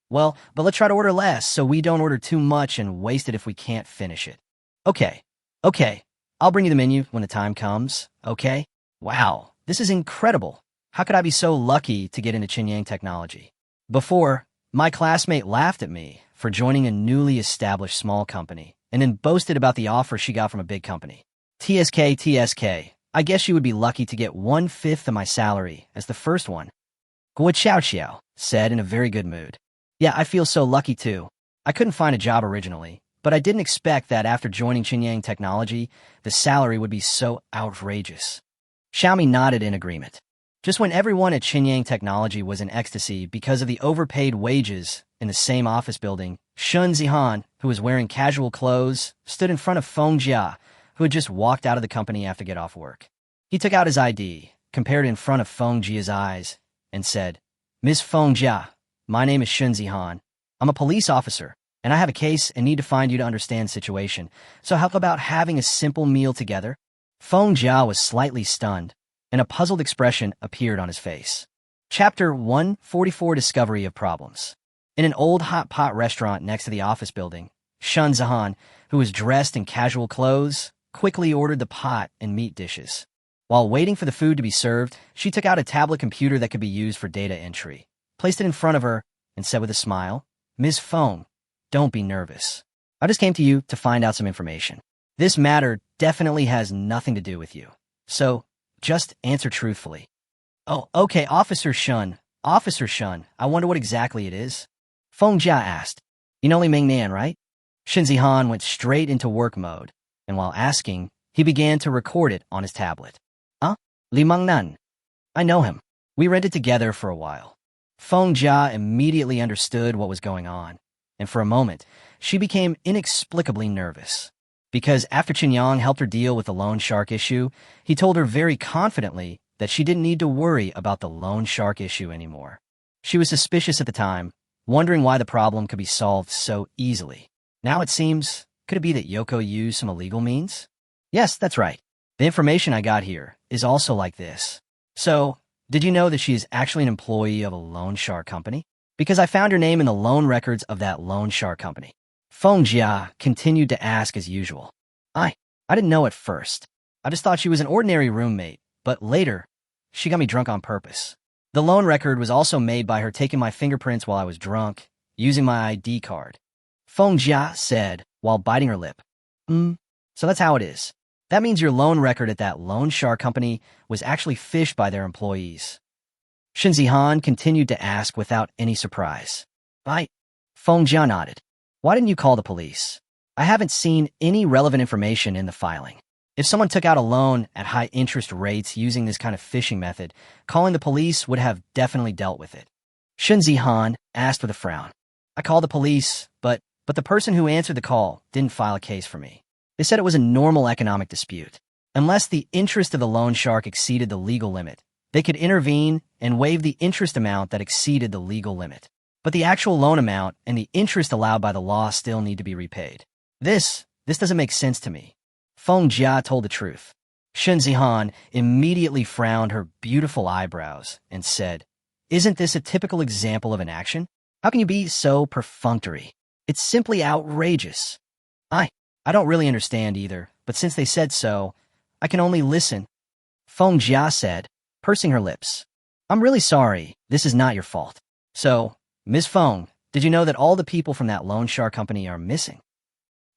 but let's try to order less so we don't order too much and waste it if we can't finish it. Okay. I'll bring you the menu when the time comes, okay? Wow, this is incredible. How could I be so lucky to get into Qinyang technology? Before, my classmate laughed at me for joining a newly established small company and then boasted about the offer she got from a big company. TSK, I guess you would be lucky to get 1/5 of my salary as the first one. Guo Xiao said in a very good mood. Yeah, I feel so lucky too. I couldn't find a job originally, but I didn't expect that after joining Qinyang Technology, the salary would be so outrageous. Xiaomi nodded in agreement. Just when everyone at Qinyang Technology was in ecstasy because of the overpaid wages in the same office building, Shun Zihan, who was wearing casual clothes, stood in front of Feng Jia, who had just walked out of the company after get off work. He took out his ID, compared it in front of Feng Jia's eyes, and said, Ms. Feng Jia, my name is Shun Zihan. I'm a police officer, and I have a case and need to find you to understand the situation. So how about having a simple meal together? Feng Jia was slightly stunned, and a puzzled expression appeared on his face. Chapter 144 Discovery of Problems. In an old hot pot restaurant next to the office building, Shun Zihan, who was dressed in casual clothes, quickly ordered the pot and meat dishes. While waiting for the food to be served, she took out a tablet computer that could be used for data entry, placed it in front of her, and said with a smile, Ms. Feng, don't be nervous. I just came to you to find out some information. This matter definitely has nothing to do with you. So, just answer truthfully. Oh, okay, Officer Shun, I wonder what exactly it is. Feng Jia asked. You know Li Mingnan, right? Shun Zihan went straight into work mode, and while asking, he began to record it on his tablet. Li Mingnan. I know him. We rented together for a while. Feng Jia immediately understood what was going on, and for a moment, she became inexplicably nervous. Because after Qinyang helped her deal with the loan shark issue, he told her very confidently that she didn't need to worry about the loan shark issue anymore. She was suspicious at the time, wondering why the problem could be solved so easily. Now it seems, could it be that Yoko used some illegal means? Yes, that's right. The information I got here is also like this. So, did you know that she is actually an employee of a loan shark company? Because I found her name in the loan records of that loan shark company. Feng Jia continued to ask as usual. I didn't know at first. I just thought she was an ordinary roommate, but later, she got me drunk on purpose. The loan record was also made by her taking my fingerprints while I was drunk, using my ID card. Feng Jia said, while biting her lip. So that's how it is. That means your loan record at that loan shark company was actually fished by their employees. Shun Zihan continued to ask without any surprise. Feng Jia nodded. Why didn't you call the police? I haven't seen any relevant information in the filing. If someone took out a loan at high interest rates using this kind of phishing method, calling the police would have definitely dealt with it. Shun Zihan asked with a frown. I called the police, but the person who answered the call didn't file a case for me. They said it was a normal economic dispute. Unless the interest of the loan shark exceeded the legal limit, they could intervene and waive the interest amount that exceeded the legal limit. But the actual loan amount and the interest allowed by the law still need to be repaid. This doesn't make sense to me. Feng Jia told the truth. Shun Zihan immediately frowned her beautiful eyebrows and said, Isn't this a typical example of an action? How can you be so perfunctory? It's simply outrageous. I don't really understand either, but since they said so, I can only listen. Feng Jia said, pursing her lips. I'm really sorry, this is not your fault. So, Ms. Feng, did you know that all the people from that loan shark company are missing?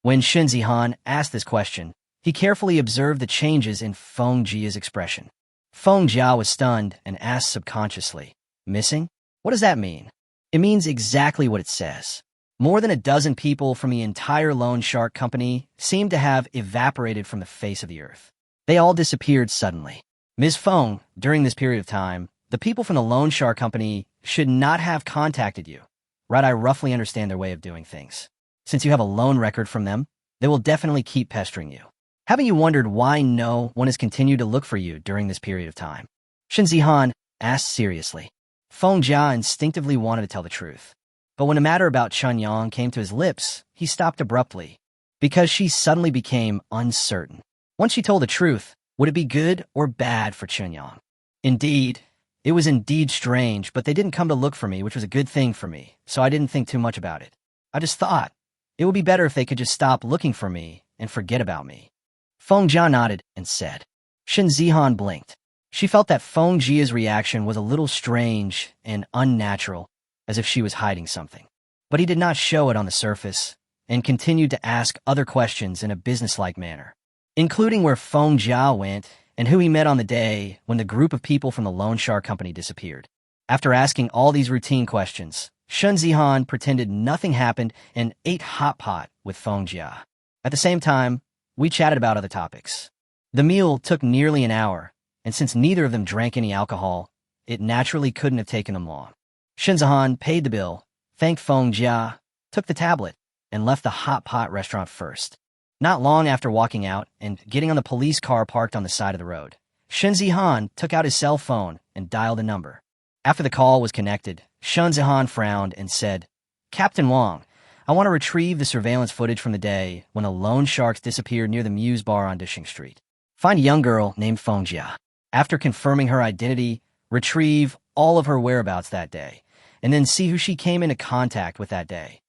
When Shun Zihan asked this question, he carefully observed the changes in Feng Jia's expression. Feng Jia was stunned and asked subconsciously, Missing? What does that mean? It means exactly what it says. More than a dozen people from the entire loan shark company seemed to have evaporated from the face of the earth. They all disappeared suddenly. Ms. Feng, during this period of time, the people from the loan shark company should not have contacted you. Right, I roughly understand their way of doing things. Since you have a loan record from them, they will definitely keep pestering you. Haven't you wondered why no one has continued to look for you during this period of time? Shen Zihan asked seriously. Feng Jia instinctively wanted to tell the truth. But when a matter about Chun Yang came to his lips, he stopped abruptly, because she suddenly became uncertain. Once she told the truth, would it be good or bad for Chun Yang? Indeed, it was indeed strange, but they didn't come to look for me, which was a good thing for me, so I didn't think too much about it. I just thought, it would be better if they could just stop looking for me and forget about me. Feng Jia nodded and said. Shen Zihan blinked. She felt that Feng Jia's reaction was a little strange and unnatural, as if she was hiding something. But he did not show it on the surface, and continued to ask other questions in a businesslike manner, including where Feng Jia went and who he met on the day when the group of people from the loan shark company disappeared. After asking all these routine questions, Shen Zihan pretended nothing happened and ate hot pot with Feng Jia. At the same time, we chatted about other topics. The meal took nearly an hour, and since neither of them drank any alcohol, it naturally couldn't have taken them long. Shen Zihan paid the bill, thanked Feng Jia, took the tablet, and left the hot pot restaurant first. Not long after walking out and getting on the police car parked on the side of the road, Shen Zihan took out his cell phone and dialed a number. After the call was connected, Shen Zihan frowned and said, Captain Wang, I want to retrieve the surveillance footage from the day when the loan sharks disappeared near the Muse bar on Dishing Street. Find a young girl named Feng Jia. After confirming her identity, retrieve all of her whereabouts that day, and then see who she came into contact with that day.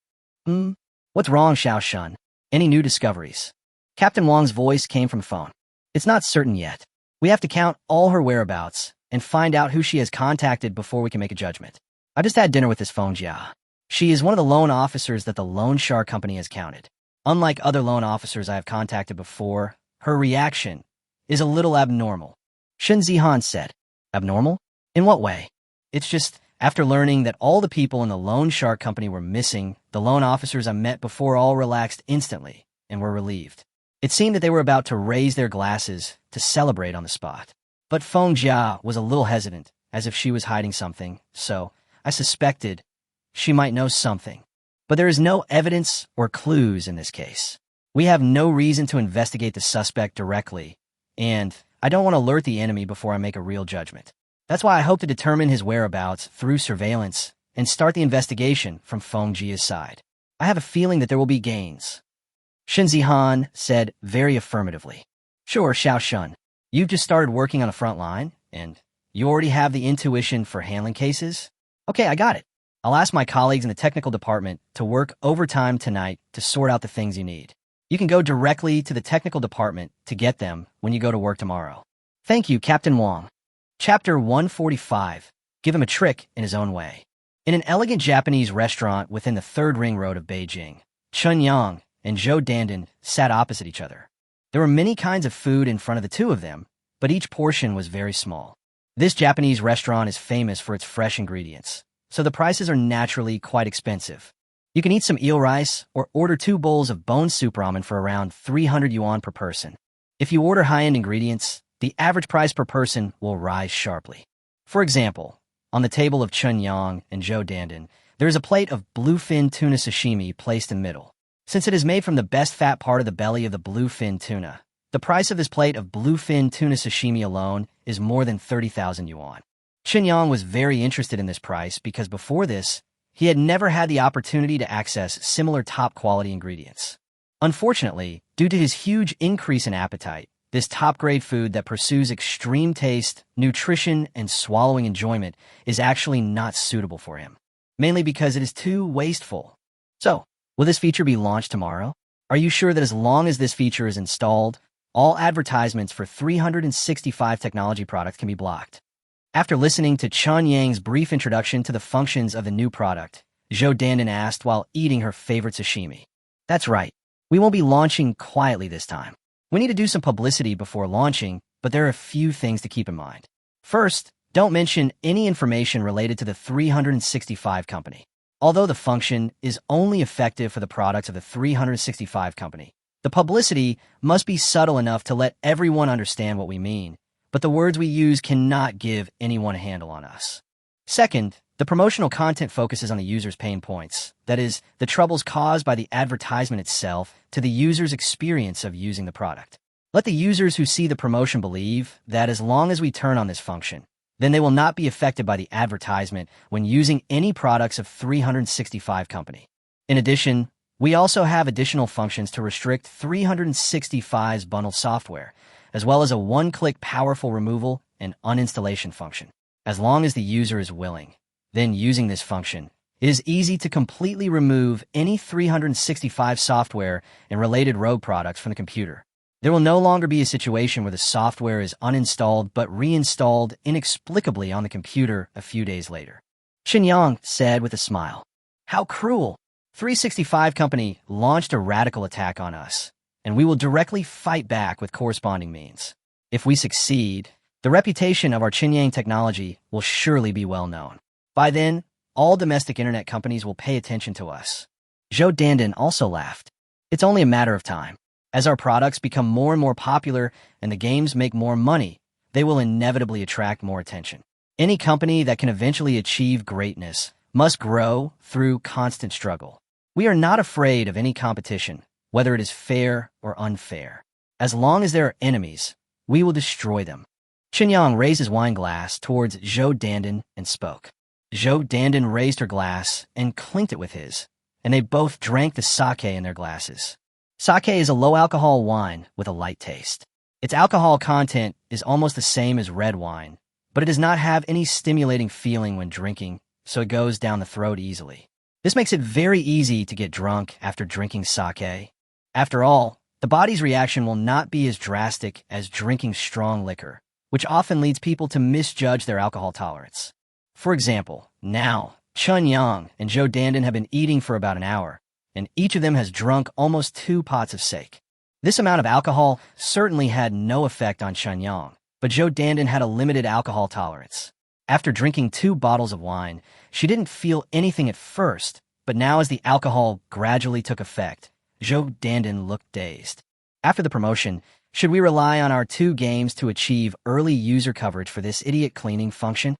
What's wrong, Xiao Shun? Any new discoveries? Captain Wang's voice came from the phone. It's not certain yet. We have to count all her whereabouts and find out who she has contacted before we can make a judgment. I just had dinner with this Feng Jia. She is one of the loan officers that the loan shark company has counted. Unlike other loan officers I have contacted before, her reaction is a little abnormal. Shen Zihan said. Abnormal? In what way? It's just, after learning that all the people in the loan shark company were missing, the loan officers I met before all relaxed instantly and were relieved. It seemed that they were about to raise their glasses to celebrate on the spot. But Feng Jia was a little hesitant, as if she was hiding something, so I suspected she might know something. But there is no evidence or clues in this case. We have no reason to investigate the suspect directly, and I don't want to alert the enemy before I make a real judgment. That's why I hope to determine his whereabouts through surveillance and start the investigation from Feng Jia's side. I have a feeling that there will be gains. Shen Zihan said very affirmatively. Sure, Xiao Shun. You've just started working on the front line, and you already have the intuition for handling cases? Okay, I got it. I'll ask my colleagues in the technical department to work overtime tonight to sort out the things you need. You can go directly to the technical department to get them when you go to work tomorrow. Thank you, Captain Wang. Chapter 145. Give him a trick in his own way. In an elegant Japanese restaurant within the third ring road of Beijing, Chun Yang and Zhou Dandan sat opposite each other. There were many kinds of food in front of the two of them, but each portion was very small. This Japanese restaurant is famous for its fresh ingredients, so the prices are naturally quite expensive. You can eat some eel rice or order 2 bowls of bone soup ramen for around 300 yuan per person. If you order high-end ingredients, the average price per person will rise sharply. For example, on the table of Chun Yang and Zhou Dandan, there is a plate of bluefin tuna sashimi placed in the middle. Since it is made from the best fat part of the belly of the bluefin tuna, the price of this plate of bluefin tuna sashimi alone is more than 30,000 yuan. Chun Yang was very interested in this price because before this, he had never had the opportunity to access similar top-quality ingredients. Unfortunately, due to his huge increase in appetite, this top-grade food that pursues extreme taste, nutrition, and swallowing enjoyment is actually not suitable for him, mainly because it is too wasteful. So, will this feature be launched tomorrow? Are you sure that as long as this feature is installed, all advertisements for 365 technology products can be blocked? After listening to Chun Yang's brief introduction to the functions of the new product, Zhou Dandan asked while eating her favorite sashimi. That's right. We won't be launching quietly this time. We need to do some publicity before launching, but there are a few things to keep in mind. First, don't mention any information related to the 365 company. Although the function is only effective for the products of the 365 company, the publicity must be subtle enough to let everyone understand what we mean, but the words we use cannot give anyone a handle on us. Second, the promotional content focuses on the user's pain points, that is, the troubles caused by the advertisement itself to the user's experience of using the product. Let the users who see the promotion believe that as long as we turn on this function, then they will not be affected by the advertisement when using any products of 365 company. In addition, we also have additional functions to restrict 365's bundled software, as well as a one-click powerful removal and uninstallation function. As long as the user is willing, then using this function, it is easy to completely remove any 365 software and related rogue products from the computer. There will no longer be a situation where the software is uninstalled but reinstalled inexplicably on the computer a few days later. Qinyang said with a smile. How cruel! 365 Company launched a radical attack on us, and we will directly fight back with corresponding means. If we succeed, the reputation of our Qinyang technology will surely be well known. By then, all domestic internet companies will pay attention to us. Zhou Dandan also laughed. It's only a matter of time. As our products become more and more popular and the games make more money, they will inevitably attract more attention. Any company that can eventually achieve greatness must grow through constant struggle. We are not afraid of any competition, whether it is fair or unfair. As long as there are enemies, we will destroy them. Qinyang raised his wine glass towards Zhou Dandan and spoke. Zhou Dandan raised her glass and clinked it with his, and they both drank the sake in their glasses. Sake is a low-alcohol wine with a light taste. Its alcohol content is almost the same as red wine, but it does not have any stimulating feeling when drinking, so it goes down the throat easily. This makes it very easy to get drunk after drinking sake. After all, the body's reaction will not be as drastic as drinking strong liquor, which often leads people to misjudge their alcohol tolerance. For example, now, Qinyang and Zhou Dandan have been eating for about an hour, and each of them has drunk almost 2 pots of sake. This amount of alcohol certainly had no effect on Qinyang, but Zhou Dandan had a limited alcohol tolerance. After drinking 2 bottles of wine, she didn't feel anything at first, but now as the alcohol gradually took effect, Zhou Dandan looked dazed. After the promotion, should we rely on our 2 games to achieve early user coverage for this idiot cleaning function?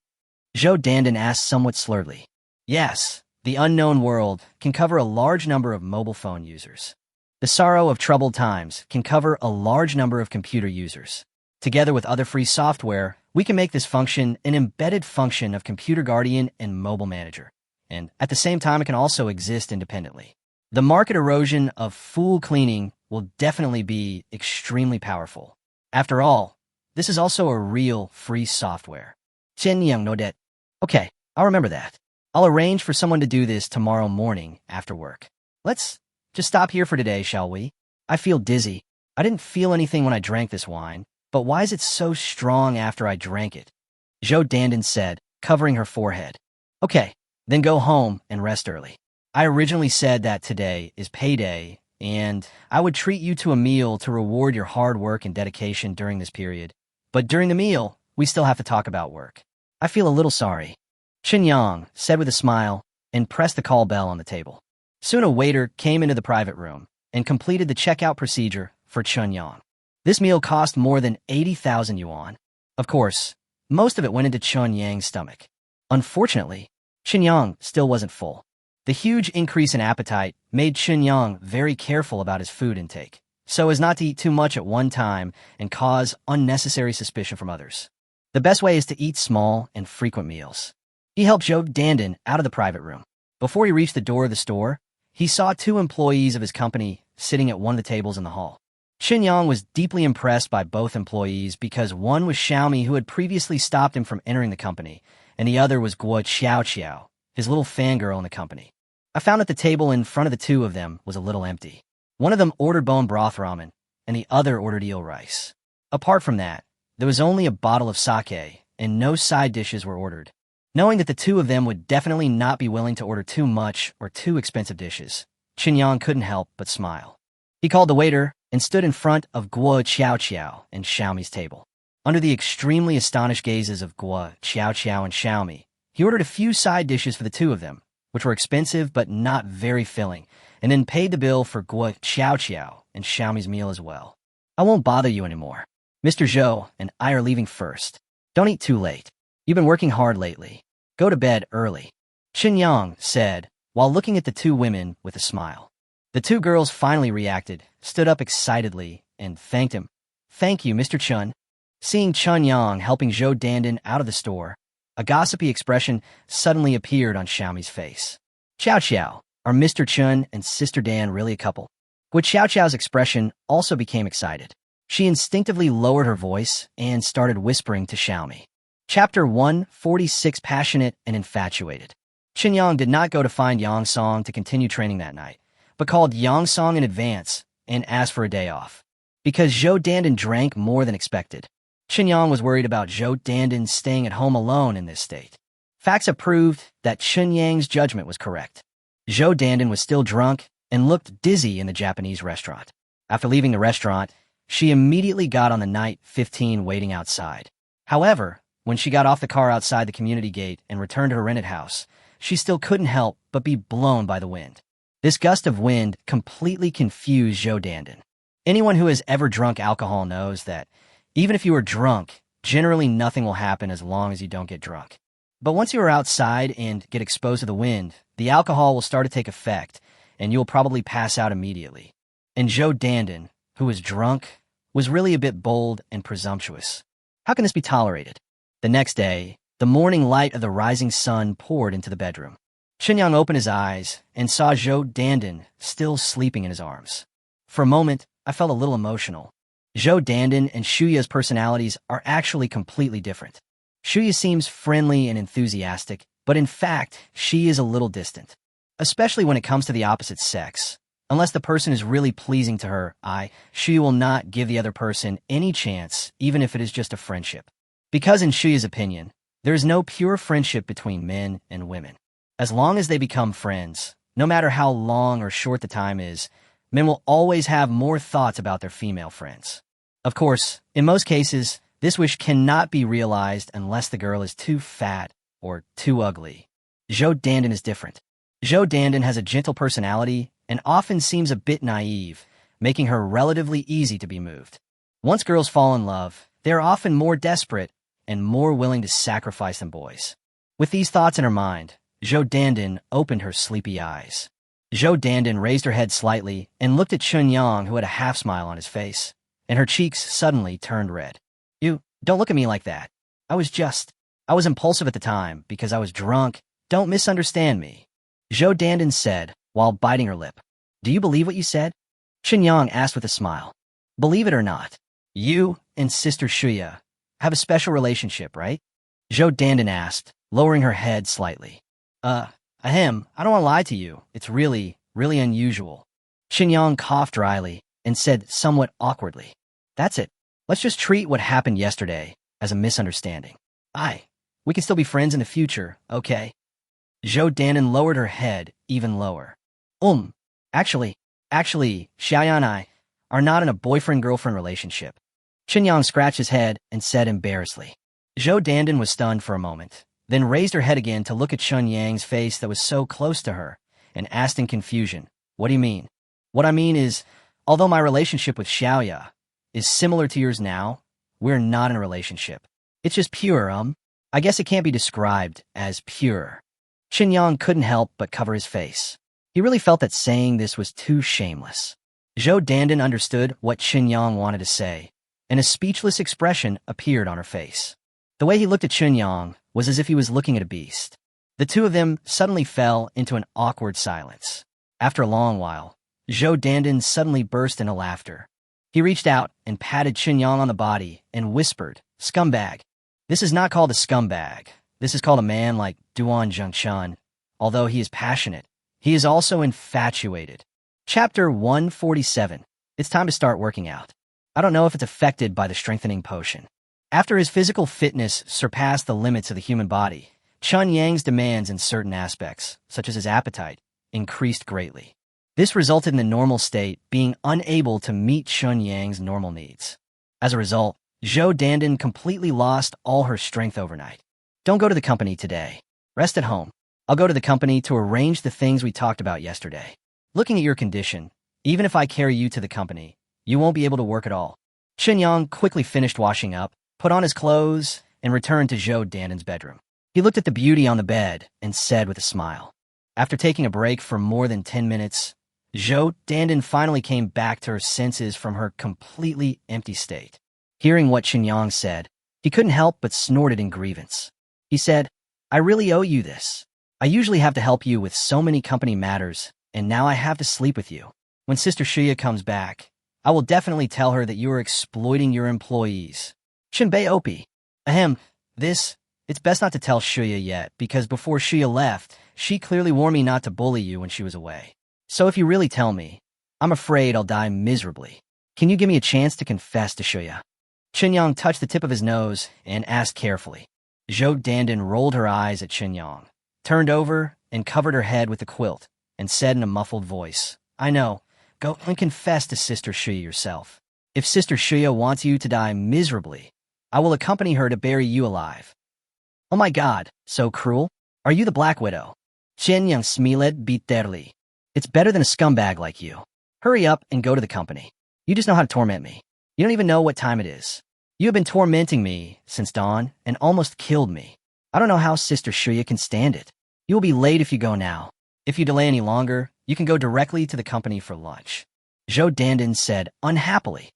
Zhou Dandan asked somewhat slurredly. Yes, the unknown world can cover a large number of mobile phone users. The sorrow of troubled times can cover a large number of computer users. Together with other free software, we can make this function an embedded function of Computer Guardian and Mobile Manager, and at the same time it can also exist independently. The market erosion of full cleaning will definitely be extremely powerful. After all, this is also a real free software. Qinyang nodded. Okay, I'll remember that. I'll arrange for someone to do this tomorrow morning after work. Let's just stop here for today, shall we? I feel dizzy. I didn't feel anything when I drank this wine, but why is it so strong after I drank it? Zhou Dandan said, covering her forehead. Okay, then go home and rest early. I originally said that today is payday, and I would treat you to a meal to reward your hard work and dedication during this period. But during the meal, we still have to talk about work. I feel a little sorry. Qinyang said with a smile and pressed the call bell on the table. Soon a waiter came into the private room and completed the checkout procedure for Qinyang. This meal cost more than 80,000 yuan. Of course, most of it went into Qinyang's stomach. Unfortunately, Qinyang still wasn't full. The huge increase in appetite made Qinyang very careful about his food intake, so as not to eat too much at one time and cause unnecessary suspicion from others. The best way is to eat small and frequent meals. He helped Zhou Dandan out of the private room. Before he reached the door of the store, he saw 2 employees of his company sitting at one of the tables in the hall. Qinyang was deeply impressed by both employees because one was Xiaomi, who had previously stopped him from entering the company, and the other was Guo Qiao, his little fangirl in the company. I found that the table in front of the 2 of them was a little empty. One of them ordered bone broth ramen, and the other ordered eel rice. Apart from that, there was only a bottle of sake, and no side dishes were ordered. Knowing that the 2 of them would definitely not be willing to order too much or too expensive dishes, Qinyang couldn't help but smile. He called the waiter and stood in front of Guo Qiao and Xiaomi's table. Under the extremely astonished gazes of Guo Qiao and Xiaomi, he ordered a few side dishes for the 2 of them, which were expensive but not very filling, and then paid the bill for Guo Xiao Xiao and Xiaomi's meal as well. I won't bother you anymore. Mr. Zhou and I are leaving first. Don't eat too late. You've been working hard lately. Go to bed early. Qin Yang said, while looking at the two women with a smile. The two girls finally reacted, stood up excitedly, and thanked him. Thank you, Mr. Chun. Seeing Chun Yang helping Zhou Dandan out of the store, a gossipy expression suddenly appeared on Xiaomi's face. Xiao Xiao, are Mr. Chun and Sister Dan really a couple? Guo Xiao Xiao's expression also became excited. She instinctively lowered her voice and started whispering to Xiaomi. Chapter 146 Passionate and Infatuated. Qin Yang did not go to find Yang Song to continue training that night, but called Yang Song in advance and asked for a day off. Because Zhou Dandan drank more than expected, Qin Yang was worried about Zhou Dandan staying at home alone in this state. Facts have proved that Qin Yang's judgment was correct. Zhou Dandan was still drunk and looked dizzy in the Japanese restaurant. After leaving the restaurant, she immediately got on the Night 15 waiting outside. However, when she got off the car outside the community gate and returned to her rented house, she still couldn't help but be blown by the wind. This gust of wind completely confused Zhou Dandan. Anyone who has ever drunk alcohol knows that even if you are drunk, generally nothing will happen as long as you don't get drunk. But once you are outside and get exposed to the wind, the alcohol will start to take effect, and you will probably pass out immediately. And Zhou Dandan, who was drunk, was really a bit bold and presumptuous. How can this be tolerated? The next day, the morning light of the rising sun poured into the bedroom. Qin Yang opened his eyes and saw Zhou Dandan still sleeping in his arms. For a moment, I felt a little emotional. Zhou Dandan and Shuya's personalities are actually completely different. Shuya seems friendly and enthusiastic, but in fact, she is a little distant. Especially when it comes to the opposite sex. Unless the person is really pleasing to her, Shuya will not give the other person any chance, even if it is just a friendship. Because in Shuya's opinion, there is no pure friendship between men and women. As long as they become friends, no matter how long or short the time is, men will always have more thoughts about their female friends. Of course, in most cases, this wish cannot be realized unless the girl is too fat or too ugly. Zhou Dandan is different. Zhou Dandan has a gentle personality and often seems a bit naive, making her relatively easy to be moved. Once girls fall in love, they are often more desperate and more willing to sacrifice than boys. With these thoughts in her mind, Zhou Dandan opened her sleepy eyes. Zhou Dandan raised her head slightly and looked at Qin Yang, who had a half-smile on his face, and her cheeks suddenly turned red. You, don't look at me like that. I was impulsive at the time because I was drunk. Don't misunderstand me. Zhou Dandan said, while biting her lip. Do you believe what you said? Qin Yang asked with a smile. Believe it or not, you and Sister Shuya have a special relationship, right? Zhou Dandan asked, lowering her head slightly. I don't want to lie to you. It's really, really unusual. Qin Yang coughed dryly and said somewhat awkwardly. That's it. Let's just treat what happened yesterday as a misunderstanding. We can still be friends in the future, okay? Zhou Dandan lowered her head even lower. Actually, Xiaoyan and I are not in a boyfriend-girlfriend relationship. Qin Yang scratched his head and said embarrassedly. Zhou Dandan was stunned for a moment, then raised her head again to look at Qin Yang's face that was so close to her, and asked in confusion, What do you mean? What I mean is, although my relationship with Xiaoya is similar to yours now, we're not in a relationship. It's just pure, I guess it can't be described as pure. Qin Yang couldn't help but cover his face. He really felt that saying this was too shameless. Zhou Dandan understood what Qin Yang wanted to say, and a speechless expression appeared on her face. The way he looked at Qin Yang was as if he was looking at a beast. The two of them suddenly fell into an awkward silence. After a long while, Zhou Dandan suddenly burst into laughter. He reached out and patted Qin Yang on the body and whispered, Scumbag. This is not called a scumbag. This is called a man like Duan Zhengchun. Although he is passionate, he is also infatuated. Chapter 147. It's time to start working out. I don't know if it's affected by the strengthening potion. After his physical fitness surpassed the limits of the human body, Chun Yang's demands in certain aspects, such as his appetite, increased greatly. This resulted in the normal state being unable to meet Chun Yang's normal needs. As a result, Zhou Dandan completely lost all her strength overnight. Don't go to the company today. Rest at home. I'll go to the company to arrange the things we talked about yesterday. Looking at your condition, even if I carry you to the company, you won't be able to work at all. Qinyang quickly finished washing up, put on his clothes, and returned to Zhou Danden's bedroom. He looked at the beauty on the bed and said with a smile. After taking a break for more than 10 minutes, Zhou Danden finally came back to her senses from her completely empty state. Hearing what Qinyang said, he couldn't help but snorted in grievance. He said, I really owe you this. I usually have to help you with so many company matters, and now I have to sleep with you. When Sister Shuya comes back, I will definitely tell her that you are exploiting your employees. Shinbei Opi. It's best not to tell Shuya yet, because before Shuya left, she clearly warned me not to bully you when she was away. So if you really tell me, I'm afraid I'll die miserably. Can you give me a chance to confess to Shuya? Qinyang touched the tip of his nose and asked carefully. Zhou Danden rolled her eyes at Qinyang, turned over and covered her head with the quilt, and said in a muffled voice, I know. Go and confess to Sister Shuya yourself. If Sister Shuya wants you to die miserably, I will accompany her to bury you alive. Oh my God, so cruel? Are you the Black Widow? Qinyang smiled bitterly. It's better than a scumbag like you. Hurry up and go to the company. You just know how to torment me. You don't even know what time it is. You have been tormenting me since dawn and almost killed me. I don't know how Sister Shuya can stand it. You will be late if you go now. If you delay any longer, you can go directly to the company for lunch. Zhou Danden said unhappily.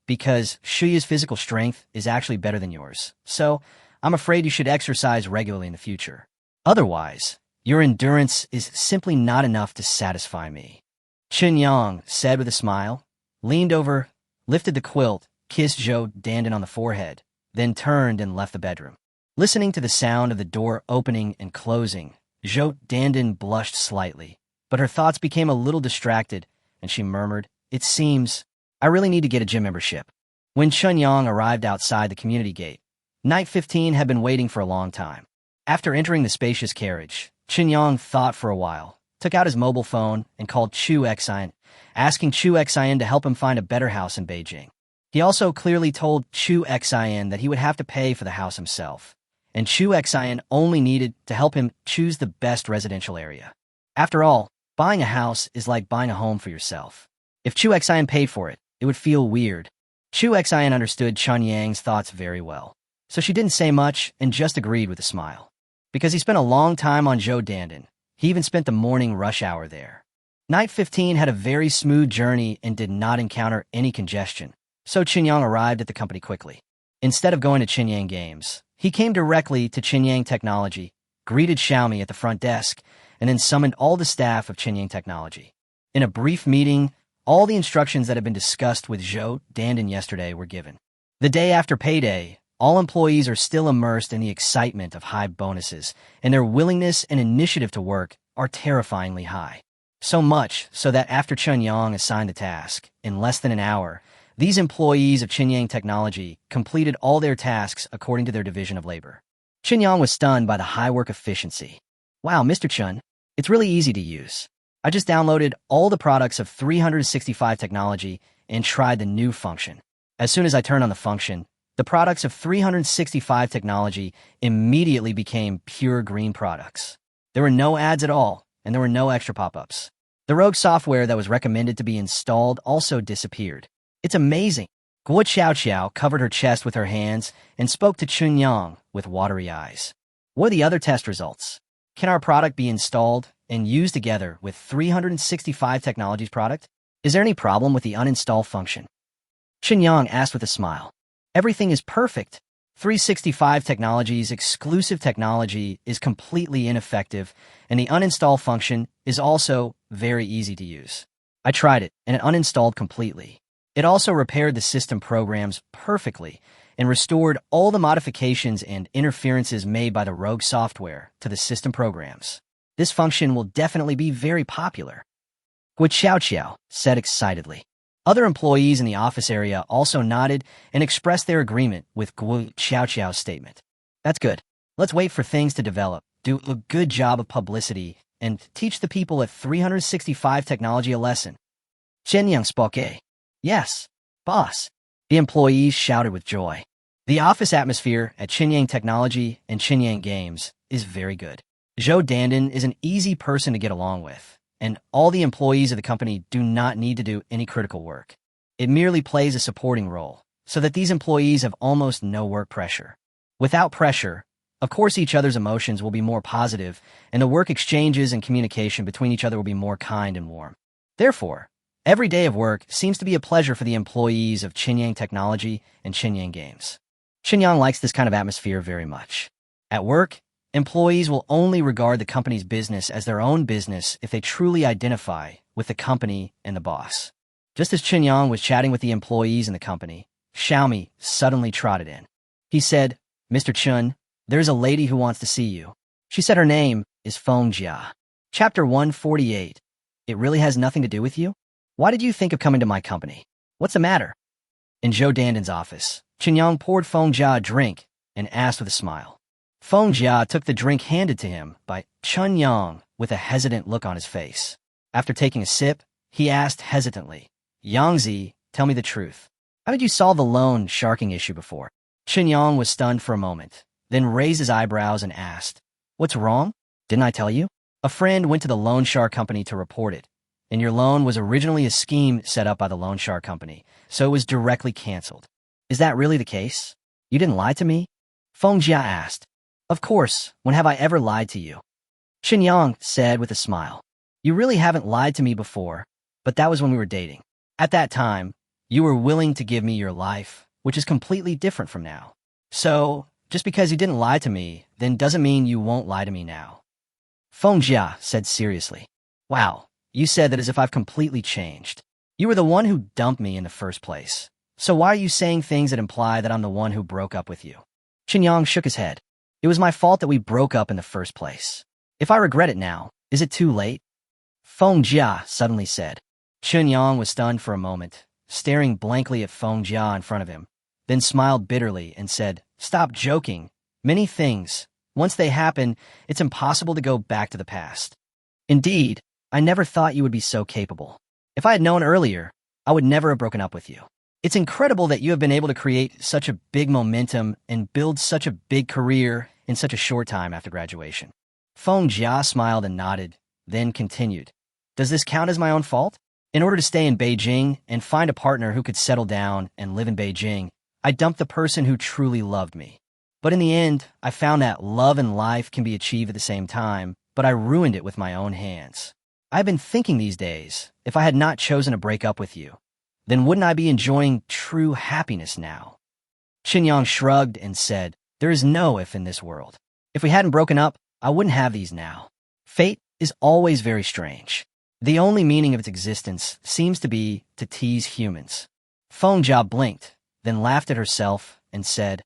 Because Shuya's physical strength is actually better than yours. So, I'm afraid you should exercise regularly in the future. Otherwise, your endurance is simply not enough to satisfy me. Qinyang said with a smile, leaned over, lifted the quilt, kissed Zhou Danden on the forehead, then turned and left the bedroom. Listening to the sound of the door opening and closing, Zhou Danden blushed slightly, but her thoughts became a little distracted, and she murmured, It seems I really need to get a gym membership. When Qinyang arrived outside the community gate, Night 15 had been waiting for a long time. After entering the spacious carriage, Qinyang thought for a while, took out his mobile phone, and called Chu Xian, asking Chu Xian to help him find a better house in Beijing. He also clearly told Chu Xian that he would have to pay for the house himself, and Chu Xian only needed to help him choose the best residential area. After all, buying a house is like buying a home for yourself. If Chu Xian paid for it, it would feel weird. Chu Xian understood Qinyang's thoughts very well, so she didn't say much and just agreed with a smile. Because he spent a long time on Zhou Danden, he even spent the morning rush hour there. Night 15 had a very smooth journey and did not encounter any congestion, so Qinyang arrived at the company quickly. Instead of going to Qinyang Games, he came directly to Qinyang Technology, greeted Xiaomi at the front desk, and then summoned all the staff of Qinyang Technology. In a brief meeting, all the instructions that had been discussed with Zhou Danden yesterday were given. The day after payday, all employees are still immersed in the excitement of high bonuses, and their willingness and initiative to work are terrifyingly high. So much so that after Qinyang assigned the task, in less than an hour, these employees of Qinyang Technology completed all their tasks according to their division of labor. Qinyang was stunned by the high work efficiency. Wow, Mr. Chun, it's really easy to use. I just downloaded all the products of 365 Technology and tried the new function. As soon as I turned on the function, the products of 365 Technology immediately became pure green products. There were no ads at all, and there were no extra pop-ups. The rogue software that was recommended to be installed also disappeared. It's amazing. Guo Qiao covered her chest with her hands and spoke to Qinyang with watery eyes. What are the other test results? Can our product be installed and used together with 365 Technology's product? Is there any problem with the uninstall function? Qinyang asked with a smile. Everything is perfect. 365 Technology's exclusive technology is completely ineffective, and the uninstall function is also very easy to use. I tried it, and it uninstalled completely. It also repaired the system programs perfectly and restored all the modifications and interferences made by the rogue software to the system programs. This function will definitely be very popular. Guo Qiao said excitedly. Other employees in the office area also nodded and expressed their agreement with Guo Qiao's statement. That's good. Let's wait for things to develop, do a good job of publicity, and teach the people at 365 Technology a lesson. Qinyang spoke. Yes, boss. The employees shouted with joy. The office atmosphere at Qinyang Technology and Qinyang Games is very good. Zhou Dandan is an easy person to get along with, and all the employees of the company do not need to do any critical work. It merely plays a supporting role, so that these employees have almost no work pressure. Without pressure, of course each other's emotions will be more positive, and the work exchanges and communication between each other will be more kind and warm. Therefore, every day of work seems to be a pleasure for the employees of Qinyang Technology and Qinyang Games. Qinyang likes this kind of atmosphere very much. At work, employees will only regard the company's business as their own business if they truly identify with the company and the boss. Just as Qinyang was chatting with the employees in the company, Xiaomi suddenly trotted in. He said, "Mr. Chun, there's a lady who wants to see you." She said her name is Feng Jia. Chapter 148. It really has nothing to do with you? Why did you think of coming to my company? What's the matter? In Zhou Dandan's office, Qinyang poured Feng Jia a drink and asked with a smile. Feng Jia took the drink handed to him by Chun Yang with a hesitant look on his face. After taking a sip, he asked hesitantly, "Yangzi, tell me the truth. How did you solve the loan sharking issue before?" Chun Yang was stunned for a moment, then raised his eyebrows and asked, "What's wrong? Didn't I tell you? A friend went to the loan shark company to report it, and your loan was originally a scheme set up by the loan shark company, so it was directly canceled. Is that really the case? You didn't lie to me?" Feng Jia asked. "Of course, when have I ever lied to you?" Chun Yang said with a smile. "You really haven't lied to me before, but that was when we were dating. At that time, you were willing to give me your life, which is completely different from now. So, just because you didn't lie to me, then doesn't mean you won't lie to me now." Feng Jia said seriously, "Wow, you said that as if I've completely changed. You were the one who dumped me in the first place. So why are you saying things that imply that I'm the one who broke up with you?" Chun Yang shook his head. "It was my fault that we broke up in the first place. If I regret it now, is it too late?" Feng Jia suddenly said. Chun Yang was stunned for a moment, staring blankly at Feng Jia in front of him, then smiled bitterly and said, "Stop joking. Many things, once they happen, it's impossible to go back to the past. Indeed, I never thought you would be so capable. If I had known earlier, I would never have broken up with you. It's incredible that you have been able to create such a big momentum and build such a big career in such a short time after graduation." Feng Jia smiled and nodded, then continued, "Does this count as my own fault? In order to stay in Beijing and find a partner who could settle down and live in Beijing, I dumped the person who truly loved me. But in the end, I found that love and life can be achieved at the same time, but I ruined it with my own hands. I've been thinking these days, if I had not chosen to break up with you, then wouldn't I be enjoying true happiness now?" Chun Yang shrugged and said, "There is no if in this world. If we hadn't broken up, I wouldn't have these now. Fate is always very strange. The only meaning of its existence seems to be to tease humans." Feng Jia blinked, then laughed at herself and said,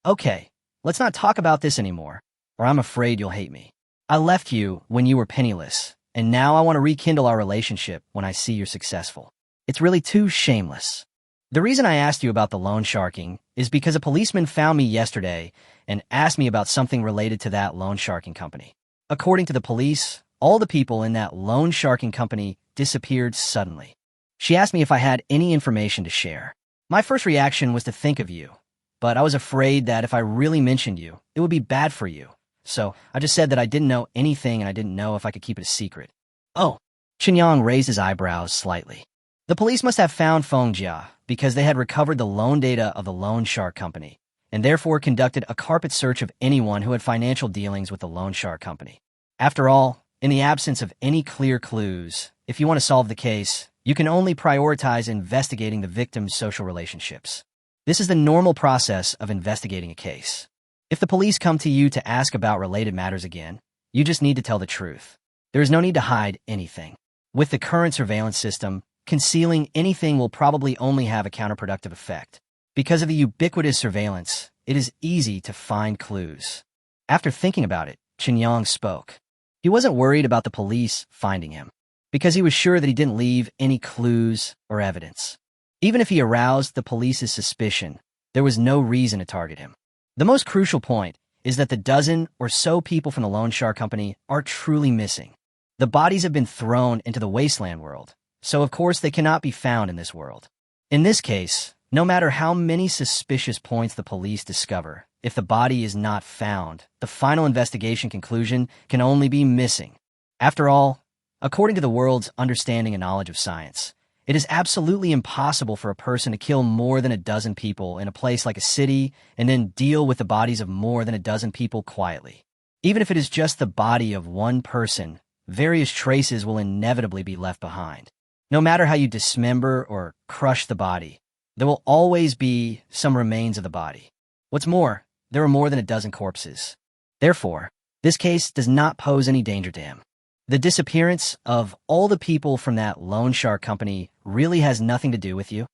"Okay, let's not talk about this anymore, or I'm afraid you'll hate me. I left you when you were penniless, and now I want to rekindle our relationship when I see you're successful. It's really too shameless. The reason I asked you about the loan sharking is because a policeman found me yesterday and asked me about something related to that loan sharking company. According to the police, all the people in that loan sharking company disappeared suddenly. She asked me if I had any information to share. My first reaction was to think of you, but I was afraid that if I really mentioned you, it would be bad for you. So I just said that I didn't know anything and I didn't know if I could keep it a secret." "Oh." Chun Yang raised his eyebrows slightly. "The police must have found Feng Jia because they had recovered the loan data of the loan shark company, and therefore conducted a carpet search of anyone who had financial dealings with the loan shark company. After all, in the absence of any clear clues, if you want to solve the case, you can only prioritize investigating the victim's social relationships. This is the normal process of investigating a case. If the police come to you to ask about related matters again, you just need to tell the truth. There is no need to hide anything. With the current surveillance system, concealing anything will probably only have a counterproductive effect. Because of the ubiquitous surveillance, it is easy to find clues." After thinking about it, Chun Yang spoke. He wasn't worried about the police finding him, because he was sure that he didn't leave any clues or evidence. Even if he aroused the police's suspicion, there was no reason to target him. The most crucial point is that the dozen or so people from the loan shark company are truly missing. The bodies have been thrown into the wasteland world, so of course they cannot be found in this world. In this case, no matter how many suspicious points the police discover, if the body is not found, the final investigation conclusion can only be missing. After all, according to the world's understanding and knowledge of science, it is absolutely impossible for a person to kill more than a dozen people in a place like a city and then deal with the bodies of more than a dozen people quietly. Even if it is just the body of one person, various traces will inevitably be left behind. No matter how you dismember or crush the body, there will always be some remains of the body. What's more, there are more than a dozen corpses. Therefore, this case does not pose any danger to him. The disappearance of all the people from that loan shark company really has nothing to do with you?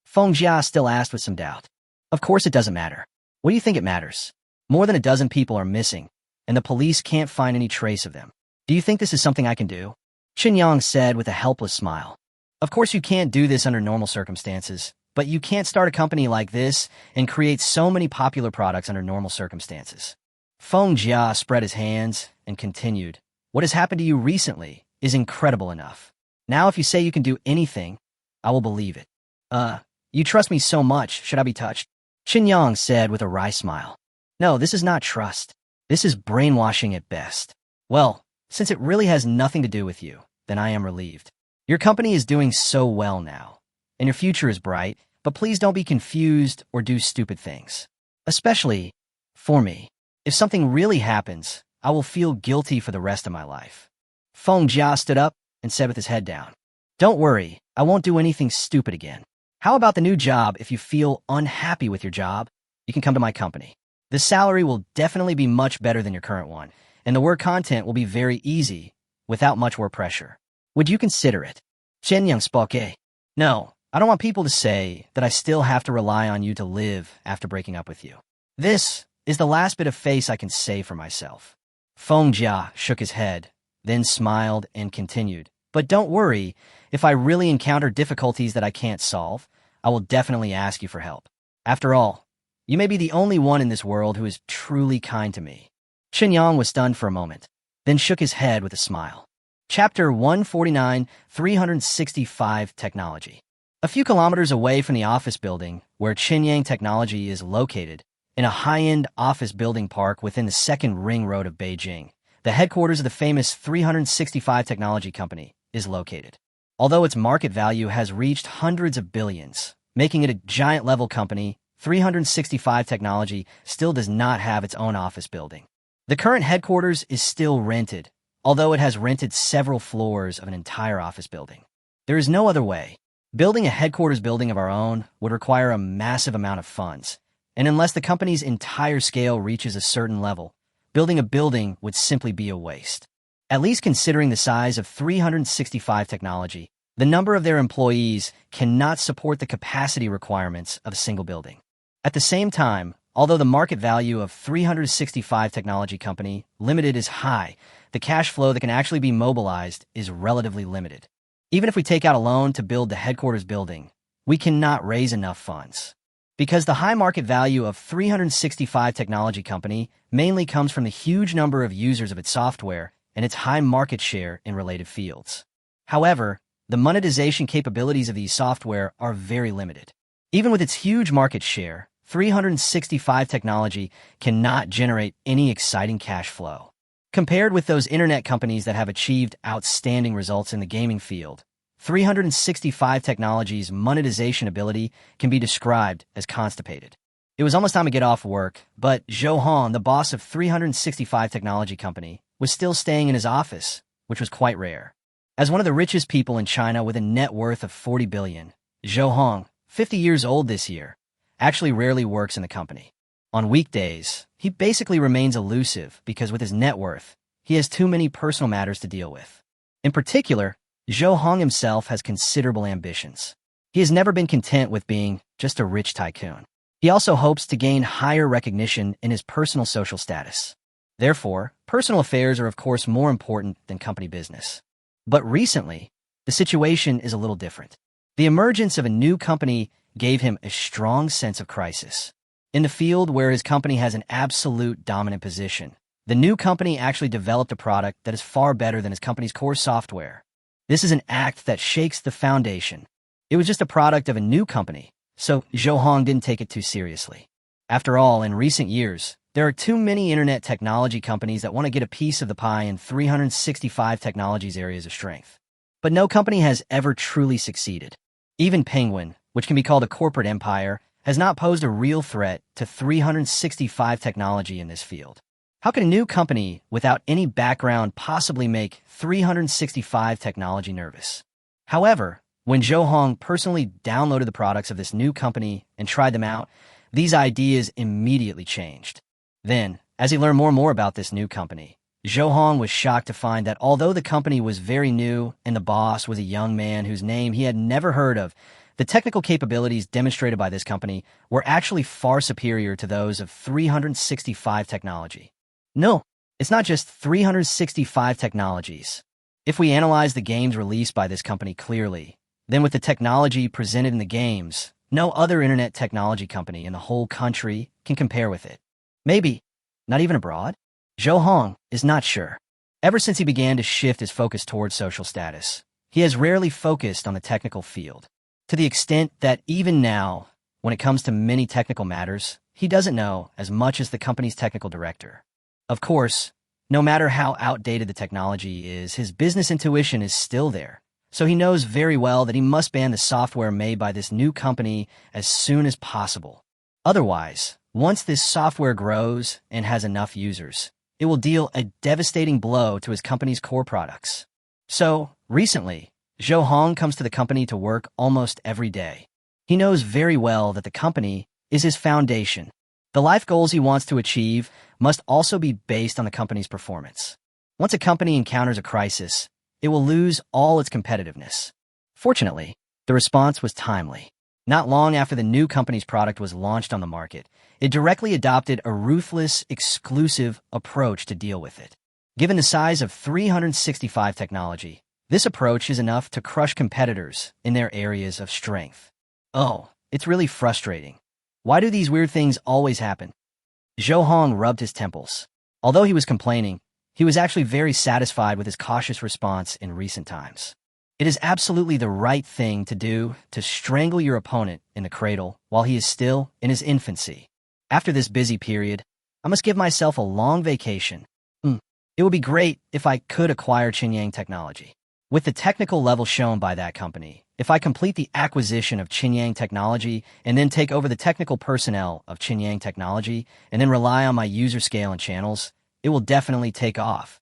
Feng Jia still asked with some doubt. Of course it doesn't matter. What do you think it matters? More than a dozen people are missing, and the police can't find any trace of them. Do you think this is something I can do? Qin Yang said with a helpless smile. Of course you can't do this under normal circumstances, but you can't start a company like this and create so many popular products under normal circumstances. Feng Jia spread his hands and continued. What has happened to you recently is incredible enough. Now if you say you can do anything, I will believe it. You trust me so much, should I be touched? Qin Yang said with a wry smile. No, this is not trust. This is brainwashing at best. Well, since it really has nothing to do with you, then I am relieved. Your company is doing so well now, and your future is bright, but please don't be confused or do stupid things. Especially for me. If something really happens, I will feel guilty for the rest of my life. Feng Jia stood up and said with his head down. Don't worry, I won't do anything stupid again. How about the new job? If you feel unhappy with your job, you can come to my company. The salary will definitely be much better than your current one, and the work content will be very easy, without much work pressure. Would you consider it? Chen Yang spoke. No, I don't want people to say that I still have to rely on you to live after breaking up with you. This is the last bit of face I can say for myself. Feng Jia shook his head, then smiled and continued. But don't worry, if I really encounter difficulties that I can't solve, I will definitely ask you for help. After all, you may be the only one in this world who is truly kind to me. Qin Yang was stunned for a moment, then shook his head with a smile. Chapter 149, 365 Technology. A few kilometers away from the office building, where Qin Yang Technology is located, in a high-end office building park within the second ring road of Beijing, the headquarters of the famous 365 Technology Company is located. Although its market value has reached hundreds of billions, making it a giant-level company, 365 Technology still does not have its own office building. The current headquarters is still rented, although it has rented several floors of an entire office building. There is no other way. Building a headquarters building of our own would require a massive amount of funds, and unless the company's entire scale reaches a certain level, building a building would simply be a waste. At least considering the size of 365 Technology, the number of their employees cannot support the capacity requirements of a single building. At the same time, although the market value of 365 Technology Company Limited is high, the cash flow that can actually be mobilized is relatively limited. Even if we take out a loan to build the headquarters building, we cannot raise enough funds. Because the high market value of 365 Technology Company mainly comes from the huge number of users of its software and its high market share in related fields. However, the monetization capabilities of these software are very limited. Even with its huge market share, 365 Technology cannot generate any exciting cash flow. Compared with those internet companies that have achieved outstanding results in the gaming field, 365 Technology's monetization ability can be described as constipated. It was almost time to get off work, but Zhou Hong, the boss of 365 Technology Company, was still staying in his office, which was quite rare. As one of the richest people in China with a net worth of 40 billion, Zhou Hong, 50 years old this year, actually rarely works in the company. On weekdays, he basically remains elusive because with his net worth, he has too many personal matters to deal with. In particular, Zhou Hong himself has considerable ambitions. He has never been content with being just a rich tycoon. He also hopes to gain higher recognition in his personal social status. Therefore, personal affairs are of course more important than company business. But recently, the situation is a little different. The emergence of a new company gave him a strong sense of crisis. In the field where his company has an absolute dominant position, the new company actually developed a product that is far better than his company's core software. This is an act that shakes the foundation. It was just a product of a new company, so Zhou Hong didn't take it too seriously. After all, in recent years, there are too many internet technology companies that want to get a piece of the pie in 365 technologies areas of strength. But no company has ever truly succeeded. Even Penguin, which can be called a corporate empire, has not posed a real threat to 365 technology in this field. How can a new company without any background possibly make 365 technology nervous? However, when Zhou Hong personally downloaded the products of this new company and tried them out, these ideas immediately changed. Then, as he learned more and more about this new company, Zhou Hong was shocked to find that although the company was very new and the boss was a young man whose name he had never heard of, the technical capabilities demonstrated by this company were actually far superior to those of 365 technology. No, it's not just 365 technologies. If we analyze the games released by this company clearly, then with the technology presented in the games, no other internet technology company in the whole country can compare with it. Maybe, not even abroad? Zhou Hong is not sure. Ever since he began to shift his focus towards social status, he has rarely focused on the technical field, to the extent that even now, when it comes to many technical matters, he doesn't know as much as the company's technical director. Of course, no matter how outdated the technology is, his business intuition is still there. So he knows very well that he must ban the software made by this new company as soon as possible. Otherwise, once this software grows and has enough users, it will deal a devastating blow to his company's core products. So, recently, Zhou Hong comes to the company to work almost every day. He knows very well that the company is his foundation. The life goals he wants to achieve must also be based on the company's performance. Once a company encounters a crisis, it will lose all its competitiveness. Fortunately, the response was timely. Not long after the new company's product was launched on the market, it directly adopted a ruthless, exclusive approach to deal with it. Given the size of 365 technology, this approach is enough to crush competitors in their areas of strength. Oh, it's really frustrating. Why do these weird things always happen? Zhou Hong rubbed his temples. Although he was complaining, he was actually very satisfied with his cautious response in recent times. It is absolutely the right thing to do to strangle your opponent in the cradle while he is still in his infancy. After this busy period, I must give myself a long vacation. It would be great if I could acquire Qinyang Technology. With the technical level shown by that company, if I complete the acquisition of Qinyang Technology and then take over the technical personnel of Qinyang Technology and then rely on my user scale and channels, it will definitely take off.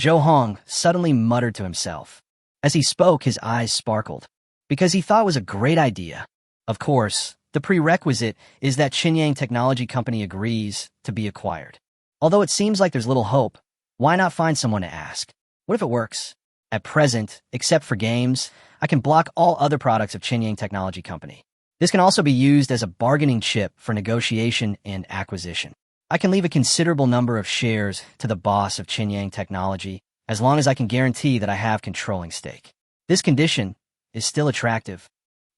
Zhou Hong suddenly muttered to himself. As he spoke, his eyes sparkled, because he thought it was a great idea. Of course, the prerequisite is that Qinyang Technology Company agrees to be acquired. Although it seems like there's little hope, why not find someone to ask? What if it works? At present, except for games, I can block all other products of Qinyang Technology Company. This can also be used as a bargaining chip for negotiation and acquisition. I can leave a considerable number of shares to the boss of Qinyang Technology as long as I can guarantee that I have controlling stake. This condition is still attractive.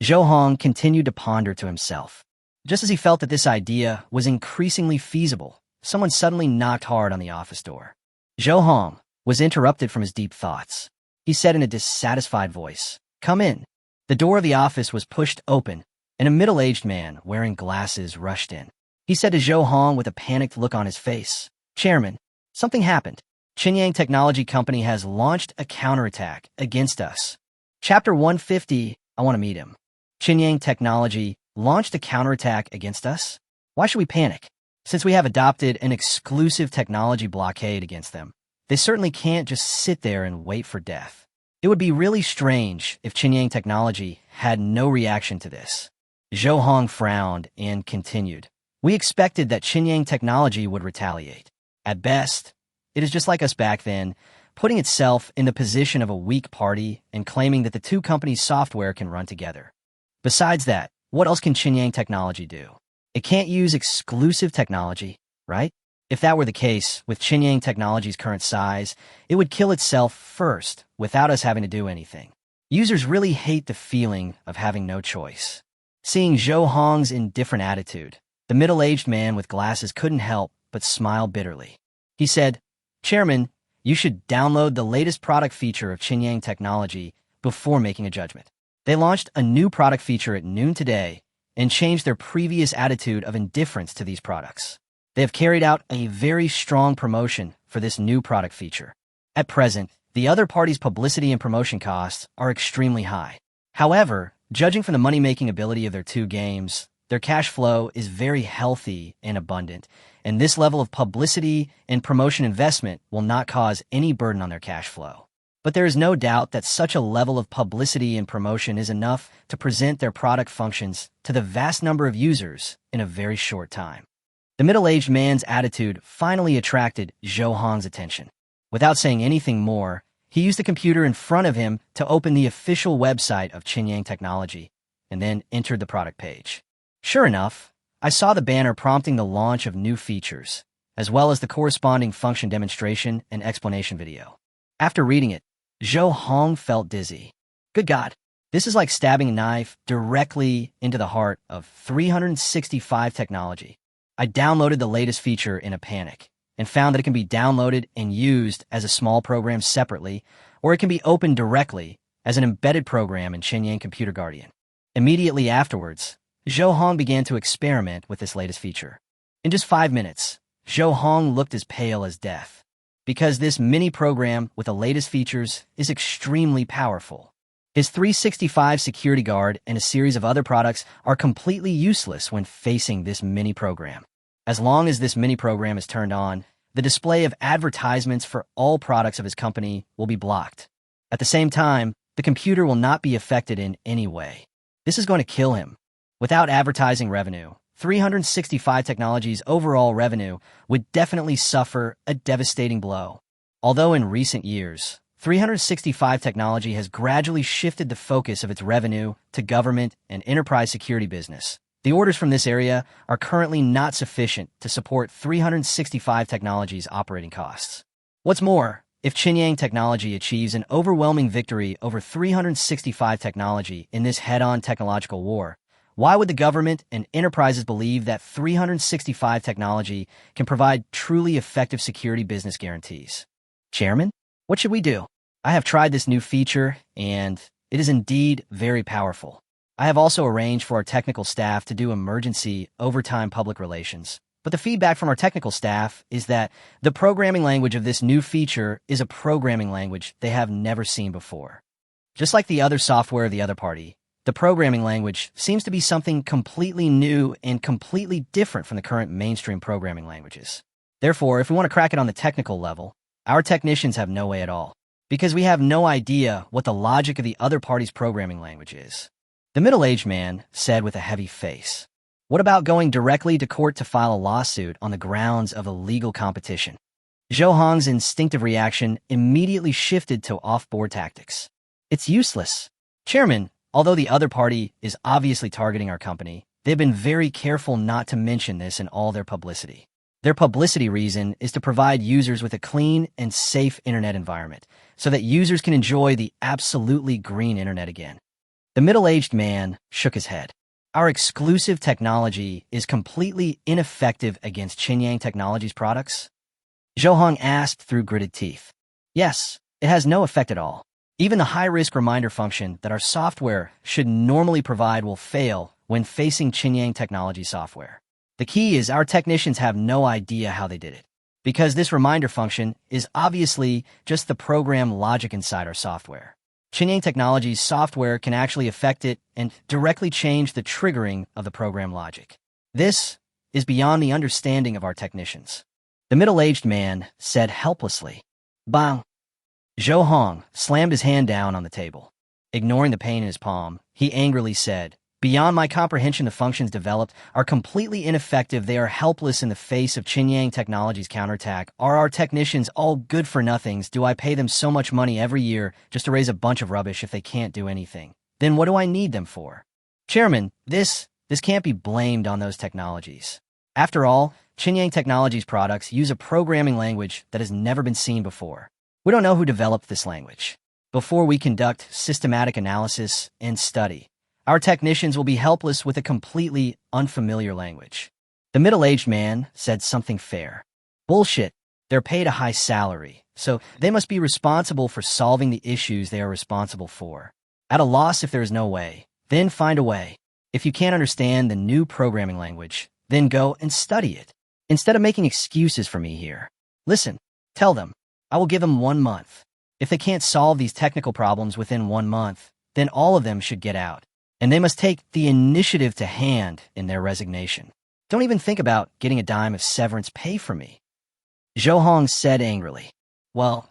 Zhou Hong continued to ponder to himself. Just as he felt that this idea was increasingly feasible, someone suddenly knocked hard on the office door. Zhou Hong was interrupted from his deep thoughts. He said in a dissatisfied voice, "Come in." The door of the office was pushed open, and a middle-aged man wearing glasses rushed in. He said to Zhou Hong with a panicked look on his face, "Chairman, something happened. Qinyang Technology Company has launched a counterattack against us." Chapter 150, I want to meet him. Qinyang Technology launched a counterattack against us? Why should we panic? Since we have adopted an exclusive technology blockade against them, they certainly can't just sit there and wait for death. It would be really strange if Qinyang Technology had no reaction to this. Zhou Hong frowned and continued. We expected that Qinyang Technology would retaliate. At best, it is just like us back then, putting itself in the position of a weak party and claiming that the two companies' software can run together. Besides that, what else can Qinyang Technology do? It can't use exclusive technology, right? If that were the case, with Qinyang Technology's current size, it would kill itself first, without us having to do anything. Users really hate the feeling of having no choice. Seeing Zhou Hong's indifferent attitude, the middle-aged man with glasses couldn't help but smile bitterly. He said, "Chairman, you should download the latest product feature of Qinyang Technology before making a judgment. They launched a new product feature at noon today, and changed their previous attitude of indifference to these products. They have carried out a very strong promotion for this new product feature. At present, the other party's publicity and promotion costs are extremely high. However, judging from the money-making ability of their two games, their cash flow is very healthy and abundant, and this level of publicity and promotion investment will not cause any burden on their cash flow. But there is no doubt that such a level of publicity and promotion is enough to present their product functions to the vast number of users in a very short time. The middle-aged man's attitude finally attracted Zhou Hong's attention. Without saying anything more, he used the computer in front of him to open the official website of Qinyang Technology and then entered the product page. Sure enough, I saw the banner prompting the launch of new features, as well as the corresponding function demonstration and explanation video. After reading it, Zhou Hong felt dizzy. Good God, this is like stabbing a knife directly into the heart of 365 technology. I downloaded the latest feature in a panic and found that it can be downloaded and used as a small program separately, or it can be opened directly as an embedded program in Qinyang Computer Guardian. Immediately afterwards, Zhou Hong began to experiment with this latest feature. In just 5 minutes, Zhou Hong looked as pale as death, because this mini program with the latest features is extremely powerful. His 365 security guard and a series of other products are completely useless when facing this mini program. As long as this mini program is turned on, the display of advertisements for all products of his company will be blocked. At the same time, the computer will not be affected in any way. This is going to kill him. Without advertising revenue, 365 Technologies' overall revenue would definitely suffer a devastating blow. Although in recent years, 365 Technology has gradually shifted the focus of its revenue to government and enterprise security business, the orders from this area are currently not sufficient to support 365 Technologies' operating costs. What's more, if Qinyang Technology achieves an overwhelming victory over 365 Technology in this head-on technological war, why would the government and enterprises believe that 365 Technology can provide truly effective security business guarantees? Chairman, what should we do? I have tried this new feature, and it is indeed very powerful. I have also arranged for our technical staff to do emergency overtime public relations, but the feedback from our technical staff is that the programming language of this new feature is a programming language they have never seen before. Just like the other software of the other party, the programming language seems to be something completely new and completely different from the current mainstream programming languages. Therefore, if we want to crack it on the technical level, our technicians have no way at all, because we have no idea what the logic of the other party's programming language is. The middle-aged man said with a heavy face, "What about going directly to court to file a lawsuit on the grounds of illegal competition?" Zhou Hong's instinctive reaction immediately shifted to off-board tactics. It's useless. Chairman, although the other party is obviously targeting our company, they've been very careful not to mention this in all their publicity. Their publicity reason is to provide users with a clean and safe internet environment so that users can enjoy the absolutely green internet again. The middle-aged man shook his head. Our exclusive technology is completely ineffective against Qinyang Technology's products? Zhou Hong asked through gritted teeth. Yes, it has no effect at all. Even the high-risk reminder function that our software should normally provide will fail when facing Qinyang Technology software. The key is our technicians have no idea how they did it, because this reminder function is obviously just the program logic inside our software. Qinyang Technology's software can actually affect it and directly change the triggering of the program logic. This is beyond the understanding of our technicians. The middle-aged man said helplessly, "Bang." Zhou Hong slammed his hand down on the table. Ignoring the pain in his palm, he angrily said, "Beyond my comprehension, the functions developed are completely ineffective. They are helpless in the face of Qinyang Technology's counterattack. Are our technicians all good-for-nothings? Do I pay them so much money every year just to raise a bunch of rubbish if they can't do anything? Then what do I need them for?" Chairman, this can't be blamed on those technologies. After all, Qinyang Technology's products use a programming language that has never been seen before. We don't know who developed this language. Before we conduct systematic analysis and study, our technicians will be helpless with a completely unfamiliar language. The middle-aged man said something fair. Bullshit. They're paid a high salary, so they must be responsible for solving the issues they are responsible for. At a loss if there is no way, then find a way. If you can't understand the new programming language, then go and study it. Instead of making excuses for me here. Listen, tell them. I will give them 1 month. If they can't solve these technical problems within 1 month, then all of them should get out. And they must take the initiative to hand in their resignation. Don't even think about getting a dime of severance pay from me. Zhou Hong said angrily. Well,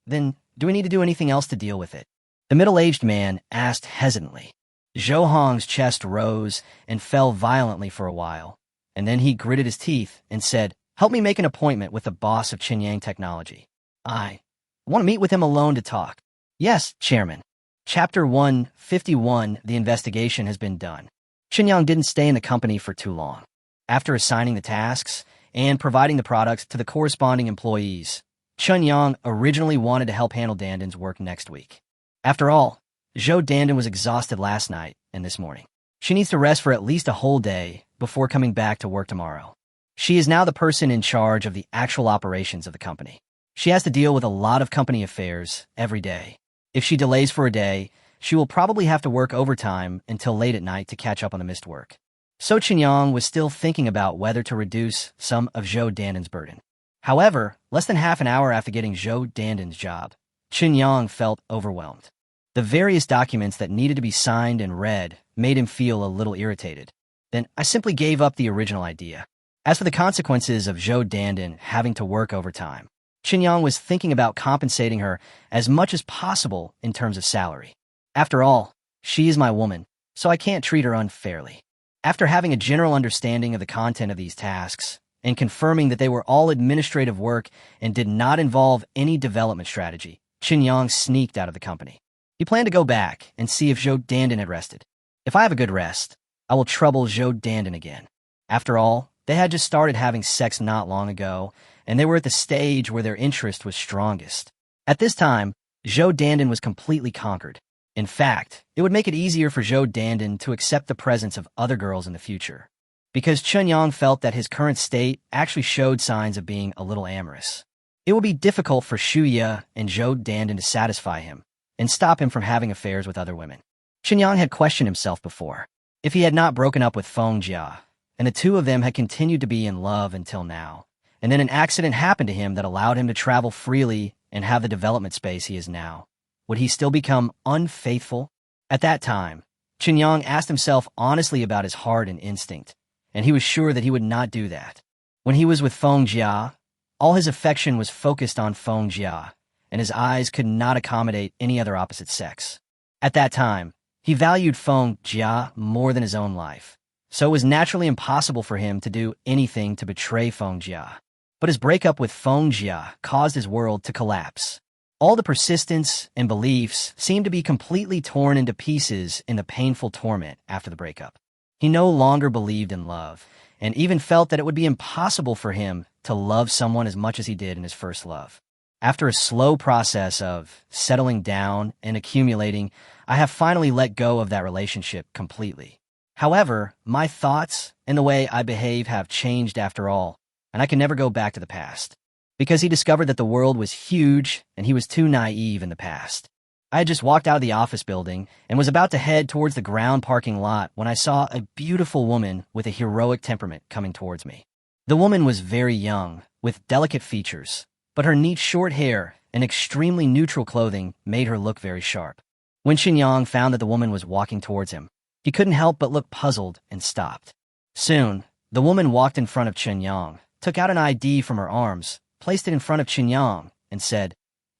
then do we need to do anything else to deal with it? The middle-aged man asked hesitantly. Zhou Hong's chest rose and fell violently for a while, and then he gritted his teeth and said, help me make an appointment with the boss of Qinyang Technology. I want to meet with him alone to talk. Yes, Chairman. Chapter 151, the investigation has been done. Qinyang didn't stay in the company for too long. After assigning the tasks and providing the products to the corresponding employees, Qinyang originally wanted to help handle Danden's work next week. After all, Zhou Danden was exhausted last night and this morning. She needs to rest for at least a whole day before coming back to work tomorrow. She is now the person in charge of the actual operations of the company. She has to deal with a lot of company affairs every day. If she delays for a day, she will probably have to work overtime until late at night to catch up on the missed work. So Qinyang was still thinking about whether to reduce some of Zhou Danden's burden. However, less than half an hour after getting Zhou Danden's job, Qinyang felt overwhelmed. The various documents that needed to be signed and read made him feel a little irritated. Then I simply gave up the original idea. As for the consequences of Zhou Danden having to work overtime, Qinyang was thinking about compensating her as much as possible in terms of salary. After all, she is my woman, so I can't treat her unfairly. After having a general understanding of the content of these tasks, and confirming that they were all administrative work and did not involve any development strategy, Qinyang sneaked out of the company. He planned to go back and see if Zhou Danden had rested. If I have a good rest, I will trouble Zhou Danden again. After all, they had just started having sex not long ago, and they were at the stage where their interest was strongest. At this time, Zhou Danden was completely conquered. In fact, it would make it easier for Zhou Danden to accept the presence of other girls in the future, because Qinyang felt that his current state actually showed signs of being a little amorous. It would be difficult for Shuya and Zhou Danden to satisfy him and stop him from having affairs with other women. Qinyang had questioned himself before. If he had not broken up with Feng Jia, and the two of them had continued to be in love until now, and then an accident happened to him that allowed him to travel freely and have the development space he is now, would he still become unfaithful? At that time, Qinyang asked himself honestly about his heart and instinct, and he was sure that he would not do that. When he was with Feng Jia, all his affection was focused on Feng Jia, and his eyes could not accommodate any other opposite sex. At that time, he valued Feng Jia more than his own life, so it was naturally impossible for him to do anything to betray Feng Jia. But his breakup with Feng Jia caused his world to collapse. All the persistence and beliefs seemed to be completely torn into pieces in the painful torment after the breakup. He no longer believed in love, and even felt that it would be impossible for him to love someone as much as he did in his first love. After a slow process of settling down and accumulating, I have finally let go of that relationship completely. However, my thoughts and the way I behave have changed after all, and I can never go back to the past. Because he discovered that the world was huge and he was too naive in the past. I had just walked out of the office building and was about to head towards the ground parking lot when I saw a beautiful woman with a heroic temperament coming towards me. The woman was very young, with delicate features, but her neat short hair and extremely neutral clothing made her look very sharp. When Qinyang found that the woman was walking towards him, he couldn't help but look puzzled and stopped. Soon, the woman walked in front of Qinyang, took out an ID from her arms, placed it in front of Qinyang, and said,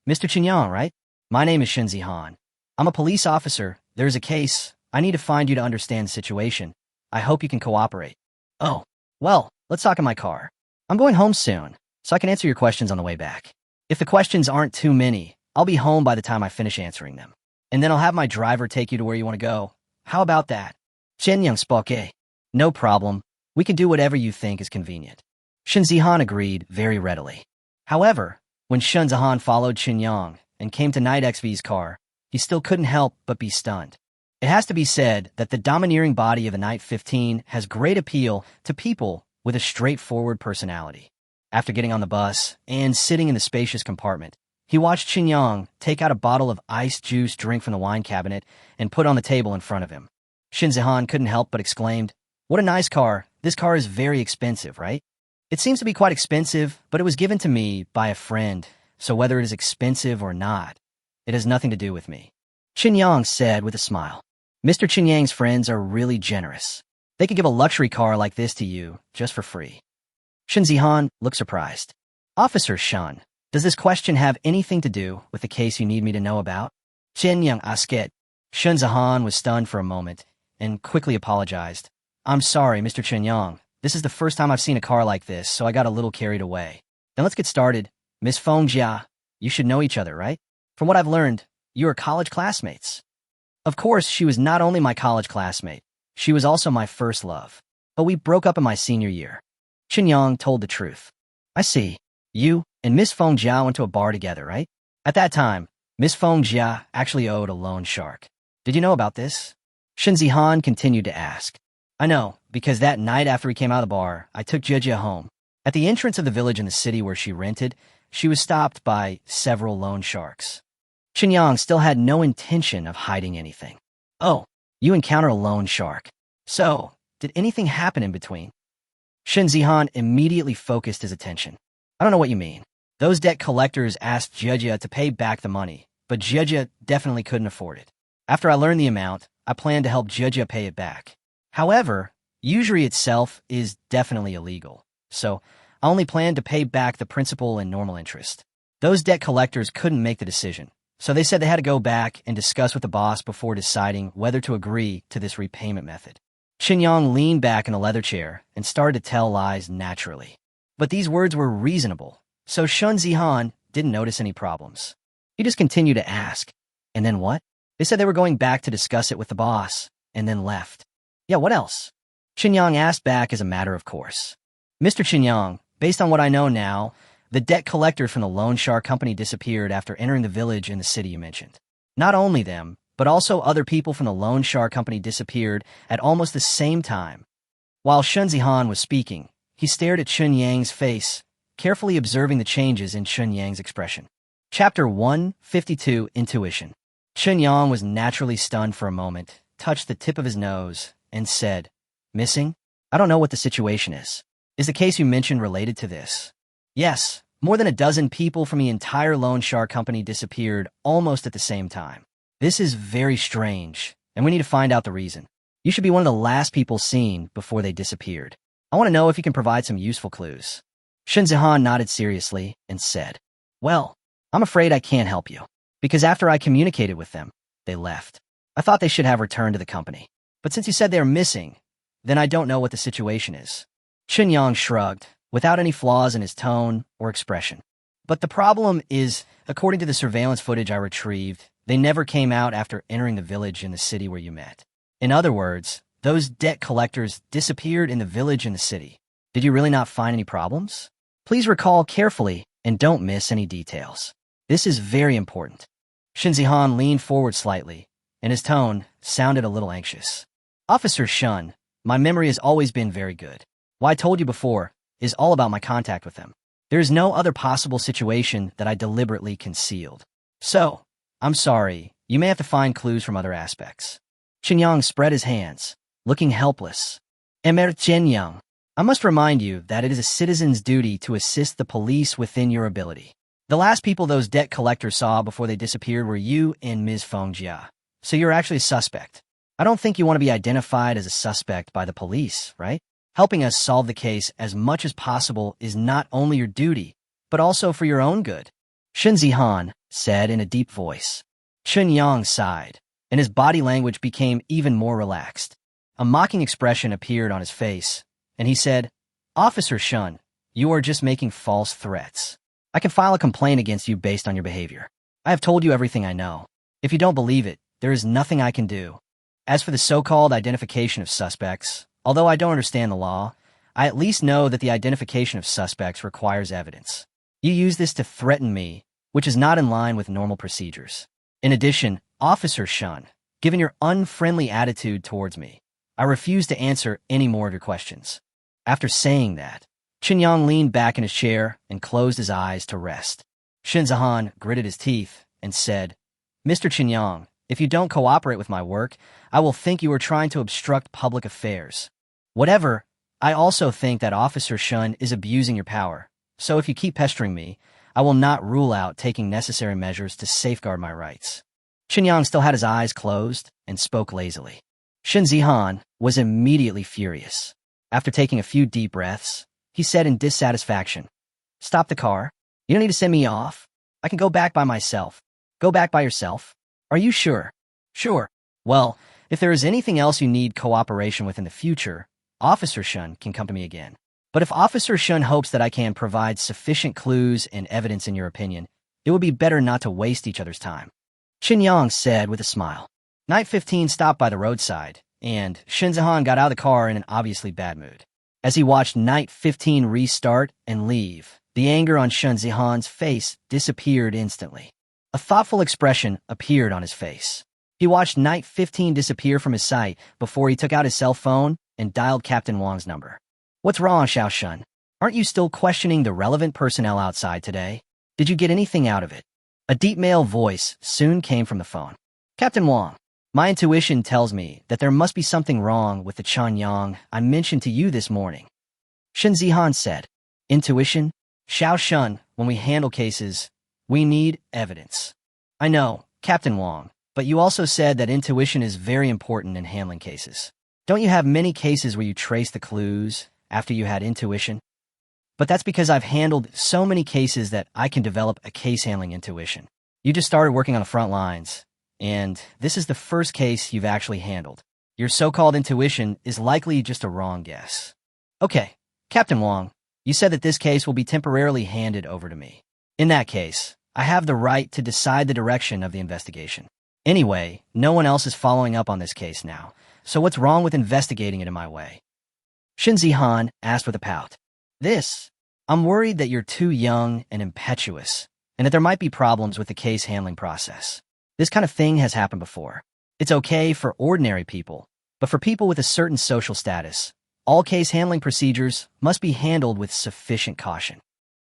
Mr. Qinyang, right? My name is Shen Zihan. I'm a police officer. There's a case. I need to find you to understand the situation. I hope you can cooperate. Oh, well, let's talk in my car. I'm going home soon, so I can answer your questions on the way back. If the questions aren't too many, I'll be home by the time I finish answering them. And then I'll have my driver take you to where you want to go. How about that? Qinyang spoke. No problem. We can do whatever you think is convenient. Shen Zihan agreed very readily. However, when Shen Zihan followed Qinyang and came to Night XV's car, he still couldn't help but be stunned. It has to be said that the domineering body of a Night 15 has great appeal to people with a straightforward personality. After getting on the bus and sitting in the spacious compartment, he watched Qinyang take out a bottle of iced juice drink from the wine cabinet and put on the table in front of him. Shinzihan couldn't help but exclaimed, "What a nice car. This car is very expensive, right?" "It seems to be quite expensive, but it was given to me by a friend, so whether it is expensive or not, it has nothing to do with me," Qinyang said with a smile. Mr. Qinyang's friends are really generous. They could give a luxury car like this to you just for free. Shinzihan looked surprised. "Officer Shun, does this question have anything to do with the case you need me to know about?" Qinyang asked. Shinzihan was stunned for a moment and quickly apologized. "I'm sorry, Mr. Qinyang. This is the first time I've seen a car like this, so I got a little carried away. Then let's get started. Miss Fengjia, you should know each other, right? From what I've learned, you are college classmates." Of course, she was not only my college classmate, she was also my first love. But we broke up in my senior year. Qinyang told the truth. "I see. You and Miss Fengjia went to a bar together, right? At that time, Miss Fengjia actually owed a loan shark. Did you know about this?" Shinzihan continued to ask. "I know, because that night after we came out of the bar, I took Jijia home. At the entrance of the village in the city where she rented, she was stopped by several loan sharks." Qinyang still had no intention of hiding anything. "Oh, you encounter a loan shark. So, did anything happen in between?" Shinzihan immediately focused his attention. "I don't know what you mean. Those debt collectors asked Jijia to pay back the money, but Jijia definitely couldn't afford it. After I learned the amount, I planned to help Jijia pay it back. However, usury itself is definitely illegal, so I only planned to pay back the principal and normal interest. Those debt collectors couldn't make the decision, so they said they had to go back and discuss with the boss before deciding whether to agree to this repayment method." Qinyang leaned back in the leather chair and started to tell lies naturally. But these words were reasonable, so Shinzihan didn't notice any problems. He just continued to ask, "And then what?" "They said they were going back to discuss it with the boss, and then left." "Yeah, what else?" Qinyang asked back as a matter of course. "Mr. Qinyang, based on what I know now, the debt collector from the loan shark company disappeared after entering the village in the city you mentioned. Not only them, but also other people from the loan shark company disappeared at almost the same time." While Shinzihan was speaking, he stared at Qinyang's face, carefully observing the changes in Qinyang's expression. Chapter 152, Intuition. Qinyang was naturally stunned for a moment, touched the tip of his nose, and said, "Missing? I don't know what the situation is. Is the case you mentioned related to this?" "Yes, more than a dozen people from the entire loan shark company disappeared almost at the same time. This is very strange, and we need to find out the reason. You should be one of the last people seen before they disappeared. I want to know if you can provide some useful clues." Shinzihan nodded seriously and said, "Well, I'm afraid I can't help you, because after I communicated with them, they left. I thought they should have returned to the company. But since you said they are missing, then I don't know what the situation is." Qinyang shrugged, without any flaws in his tone or expression. "But the problem is, according to the surveillance footage I retrieved, they never came out after entering the village in the city where you met. In other words, those debt collectors disappeared in the village in the city. Did you really not find any problems? Please recall carefully and don't miss any details. This is very important." Shinzihan leaned forward slightly, and his tone sounded a little anxious. "Officer Shun, my memory has always been very good. What I told you before is all about my contact with them. There is no other possible situation that I deliberately concealed. So, I'm sorry, you may have to find clues from other aspects." Qinyang spread his hands, looking helpless. "Emer Qinyang, I must remind you that it is a citizen's duty to assist the police within your ability. The last people those debt collectors saw before they disappeared were you and Ms. Fengjia, so you're actually a suspect. I don't think you want to be identified as a suspect by the police, right? Helping us solve the case as much as possible is not only your duty, but also for your own good," Shinzihan said in a deep voice. Qinyang sighed, and his body language became even more relaxed. A mocking expression appeared on his face, and he said, "Officer Shun, you are just making false threats. I can file a complaint against you based on your behavior. I have told you everything I know. If you don't believe it, there is nothing I can do. As for the so-called identification of suspects, although I don't understand the law, I at least know that the identification of suspects requires evidence. You use this to threaten me, which is not in line with normal procedures. In addition, Officer Shun, given your unfriendly attitude towards me, I refuse to answer any more of your questions." After saying that, Qinyang leaned back in his chair and closed his eyes to rest. Shinzihan gritted his teeth and said, "Mr. Qinyang, If you don't cooperate with my work, I will think you are trying to obstruct public affairs. Whatever, I also think that Officer Shun is abusing your power. So if you keep pestering me, I will not rule out taking necessary measures to safeguard my rights. Qinyang still had his eyes closed and spoke lazily. Shen Zihan was immediately furious. After taking a few deep breaths, he said in dissatisfaction, "Stop the car. You don't need to send me off. I can go back by myself." "Go back by yourself? Are you sure?" "Sure. Well, if there is anything else you need cooperation with in the future, Officer Shun can come to me again. But if Officer Shun hopes that I can provide sufficient clues and evidence in your opinion, it would be better not to waste each other's time." Qin Yang said with a smile. Night 15 stopped by the roadside, and Shen Zihan got out of the car in an obviously bad mood. As he watched Night 15 restart and leave, the anger on Shen Zihan's face disappeared instantly. A thoughtful expression appeared on his face. He watched Night 15 disappear from his sight before he took out his cell phone and dialed Captain Wang's number. "What's wrong, Xiao Shun? Aren't you still questioning the relevant personnel outside today? Did you get anything out of it?" A deep male voice soon came from the phone. "Captain Wang, my intuition tells me that there must be something wrong with the Chanyang I mentioned to you this morning." Shen Zihan said. "Intuition? Xiao Shun, when we handle cases, we need evidence." "I know, Captain Wang, but you also said that intuition is very important in handling cases. Don't you have many cases where you trace the clues after you had intuition?" "But that's because I've handled so many cases that I can develop a case-handling intuition. You just started working on the front lines, and this is the first case you've actually handled. Your so-called intuition is likely just a wrong guess." "Okay, Captain Wang, you said that this case will be temporarily handed over to me. In that case, I have the right to decide the direction of the investigation. Anyway, no one else is following up on this case now, so what's wrong with investigating it in my way?" Shen Zihan asked with a pout. I'm worried that you're too young and impetuous, and that there might be problems with the case handling process. This kind of thing has happened before. It's okay for ordinary people, but for people with a certain social status, all case handling procedures must be handled with sufficient caution.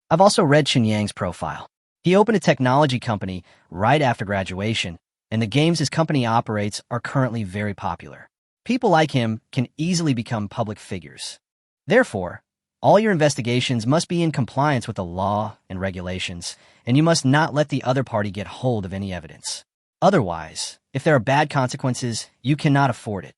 I've also read Chen Yang's profile. He opened a technology company right after graduation, and the games his company operates are currently very popular. People like him can easily become public figures. Therefore, all your investigations must be in compliance with the law and regulations, and you must not let the other party get hold of any evidence. Otherwise, if there are bad consequences, you cannot afford it.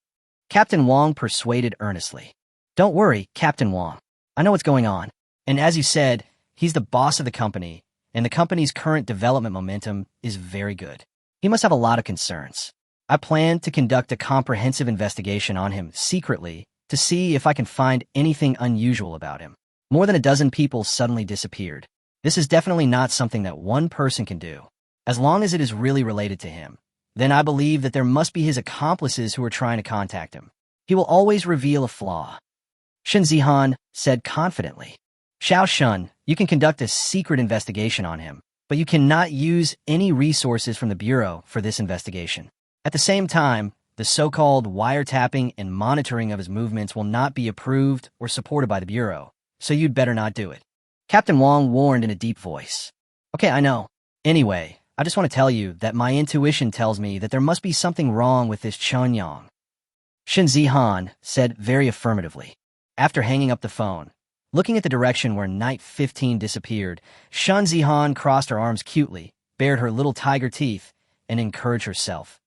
Captain Wang persuaded earnestly. "Don't worry, Captain Wang. I know what's going on. And as you said, he's the boss of the company, and the company's current development momentum is very good. He must have a lot of concerns. I plan to conduct a comprehensive investigation on him secretly to see if I can find anything unusual about him. More than a dozen people suddenly disappeared. This is definitely not something that one person can do. As long as it is really related to him, then I believe that there must be his accomplices who are trying to contact him. He will always reveal a flaw." Shen Zihan said confidently. "Xiao Shun, you can conduct a secret investigation on him, but you cannot use any resources from the Bureau for this investigation. At the same time, the so-called wiretapping and monitoring of his movements will not be approved or supported by the Bureau, so you'd better not do it." Captain Wang warned in a deep voice. "Okay, I know. Anyway, I just want to tell you that my intuition tells me that there must be something wrong with this Chunyang." Shen Zihan said very affirmatively. After hanging up the phone, looking at the direction where Night 15 disappeared, Shen Zihan crossed her arms cutely, bared her little tiger teeth, and encouraged herself.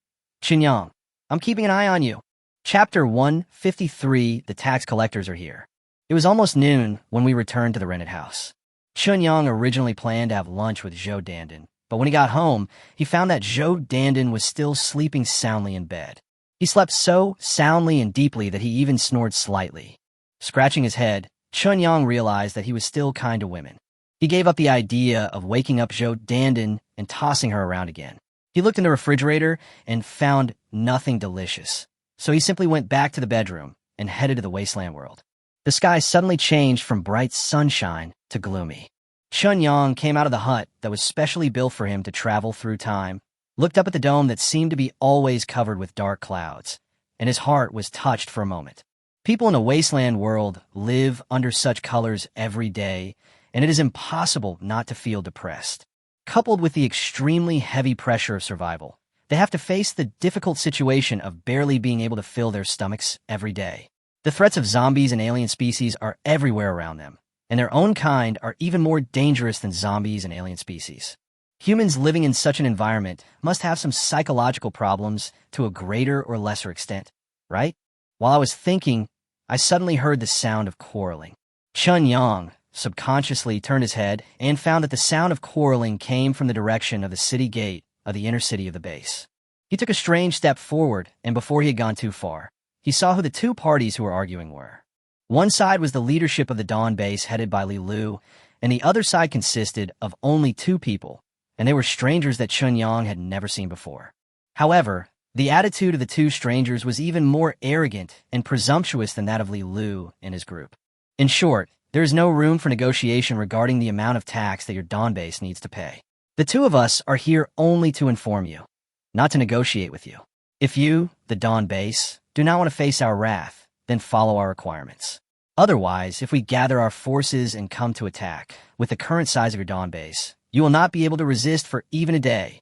"Chunyang, I'm keeping an eye on you." Chapter 153, The Tax Collectors Are Here. It was almost noon when we returned to the rented house. Chunyang originally planned to have lunch with Zhou Dandan, but when he got home, he found that Zhou Dandan was still sleeping soundly in bed. He slept so soundly and deeply that he even snored slightly. Scratching his head, Chunyang realized that he was still kind to women. He gave up the idea of waking up Zhou Dandan and tossing her around again. He looked in the refrigerator and found nothing delicious, so he simply went back to the bedroom and headed to the wasteland world. The sky suddenly changed from bright sunshine to gloomy. Chunyang came out of the hut that was specially built for him to travel through time, looked up at the dome that seemed to be always covered with dark clouds, and his heart was touched for a moment. People in a wasteland world live under such colors every day, and it is impossible not to feel depressed. Coupled with the extremely heavy pressure of survival, They have to face the difficult situation of barely being able to fill their stomachs every day. The threats of zombies and alien species are everywhere around them, and their own kind are even more dangerous than zombies and alien species. Humans living in such an environment must have some psychological problems to a greater or lesser extent, right? While I was thinking, I suddenly heard the sound of quarreling. Chun Yang subconsciously turned his head and found that the sound of quarreling came from the direction of the city gate of the inner city of the base. He took a strange step forward, and before he had gone too far, he saw who the two parties who were arguing were. One side was the leadership of the Dawn base headed by Li Lu, and the other side consisted of only two people, and they were strangers that Chun Yang had never seen before. However, the attitude of the two strangers was even more arrogant and presumptuous than that of Li Lu and his group. In short, there is no room for negotiation regarding the amount of tax that your Dawn base needs to pay. The two of us are here only to inform you, not to negotiate with you. If you, the Dawn base, do not want to face our wrath, then follow our requirements. Otherwise, if we gather our forces and come to attack, with the current size of your Dawn base, you will not be able to resist for even a day.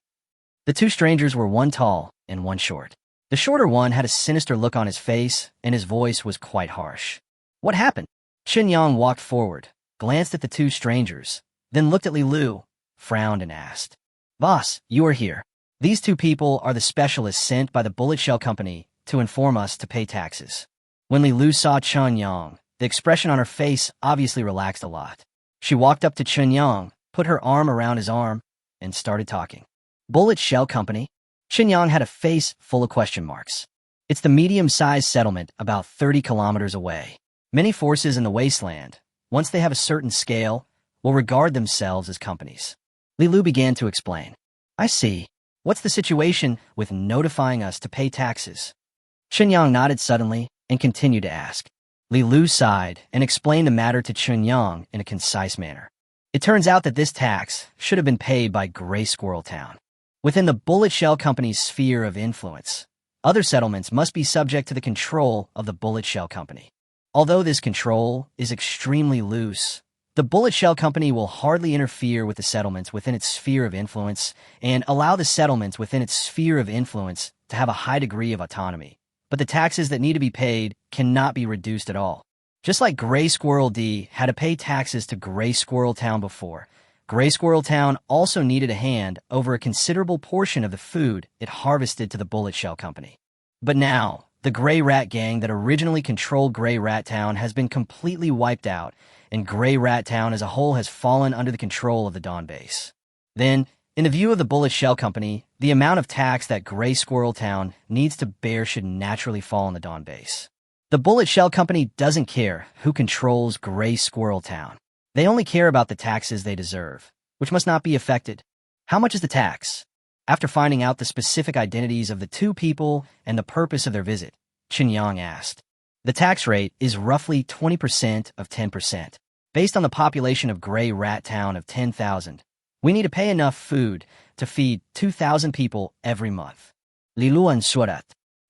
The two strangers were one tall and one short. The shorter one had a sinister look on his face, and his voice was quite harsh. What happened? Chun Yang walked forward, glanced at the two strangers, then looked at Li Lu, frowned and asked, "Boss, you are here. These two people are the specialists sent by the Bullet Shell Company to inform us to pay taxes." When Li Lu saw Chun Yang, the expression on her face obviously relaxed a lot. She walked up to Chun Yang, put her arm around his arm, and started talking. Bullet Shell Company? Chun Yang had a face full of question marks. It's the medium-sized settlement about 30 kilometers away. Many forces in the wasteland, once they have a certain scale, will regard themselves as companies. Li Lu began to explain. I see. What's the situation with notifying us to pay taxes? Chun Yang nodded suddenly and continued to ask. Li Lu sighed and explained the matter to Chun Yang in a concise manner. It turns out that this tax should have been paid by Gray Squirrel Town. Within the Bullet Shell Company's sphere of influence, other settlements must be subject to the control of the Bullet Shell Company. Although this control is extremely loose, the Bullet Shell Company will hardly interfere with the settlements within its sphere of influence and allow the settlements within its sphere of influence to have a high degree of autonomy. But the taxes that need to be paid cannot be reduced at all. Just like Gray Squirrel D had to pay taxes to Gray Squirrel Town before, Gray Squirrel Town also needed a hand over a considerable portion of the food it harvested to the Bullet Shell Company. But now, the Gray Rat Gang that originally controlled Gray Rat Town has been completely wiped out, and Gray Rat Town as a whole has fallen under the control of the Dawn base. Then, in the view of the Bullet Shell Company, the amount of tax that Gray Squirrel Town needs to bear should naturally fall on the Dawn base. The Bullet Shell Company doesn't care who controls Gray Squirrel Town. They only care about the taxes they deserve, which must not be affected. How much is the tax? After finding out the specific identities of the two people and the purpose of their visit, Chun Yang asked. The tax rate is roughly 20% of 10%. Based on the population of Gray Rat Town of 10,000, we need to pay enough food to feed 2,000 people every month. Li Lu Surat.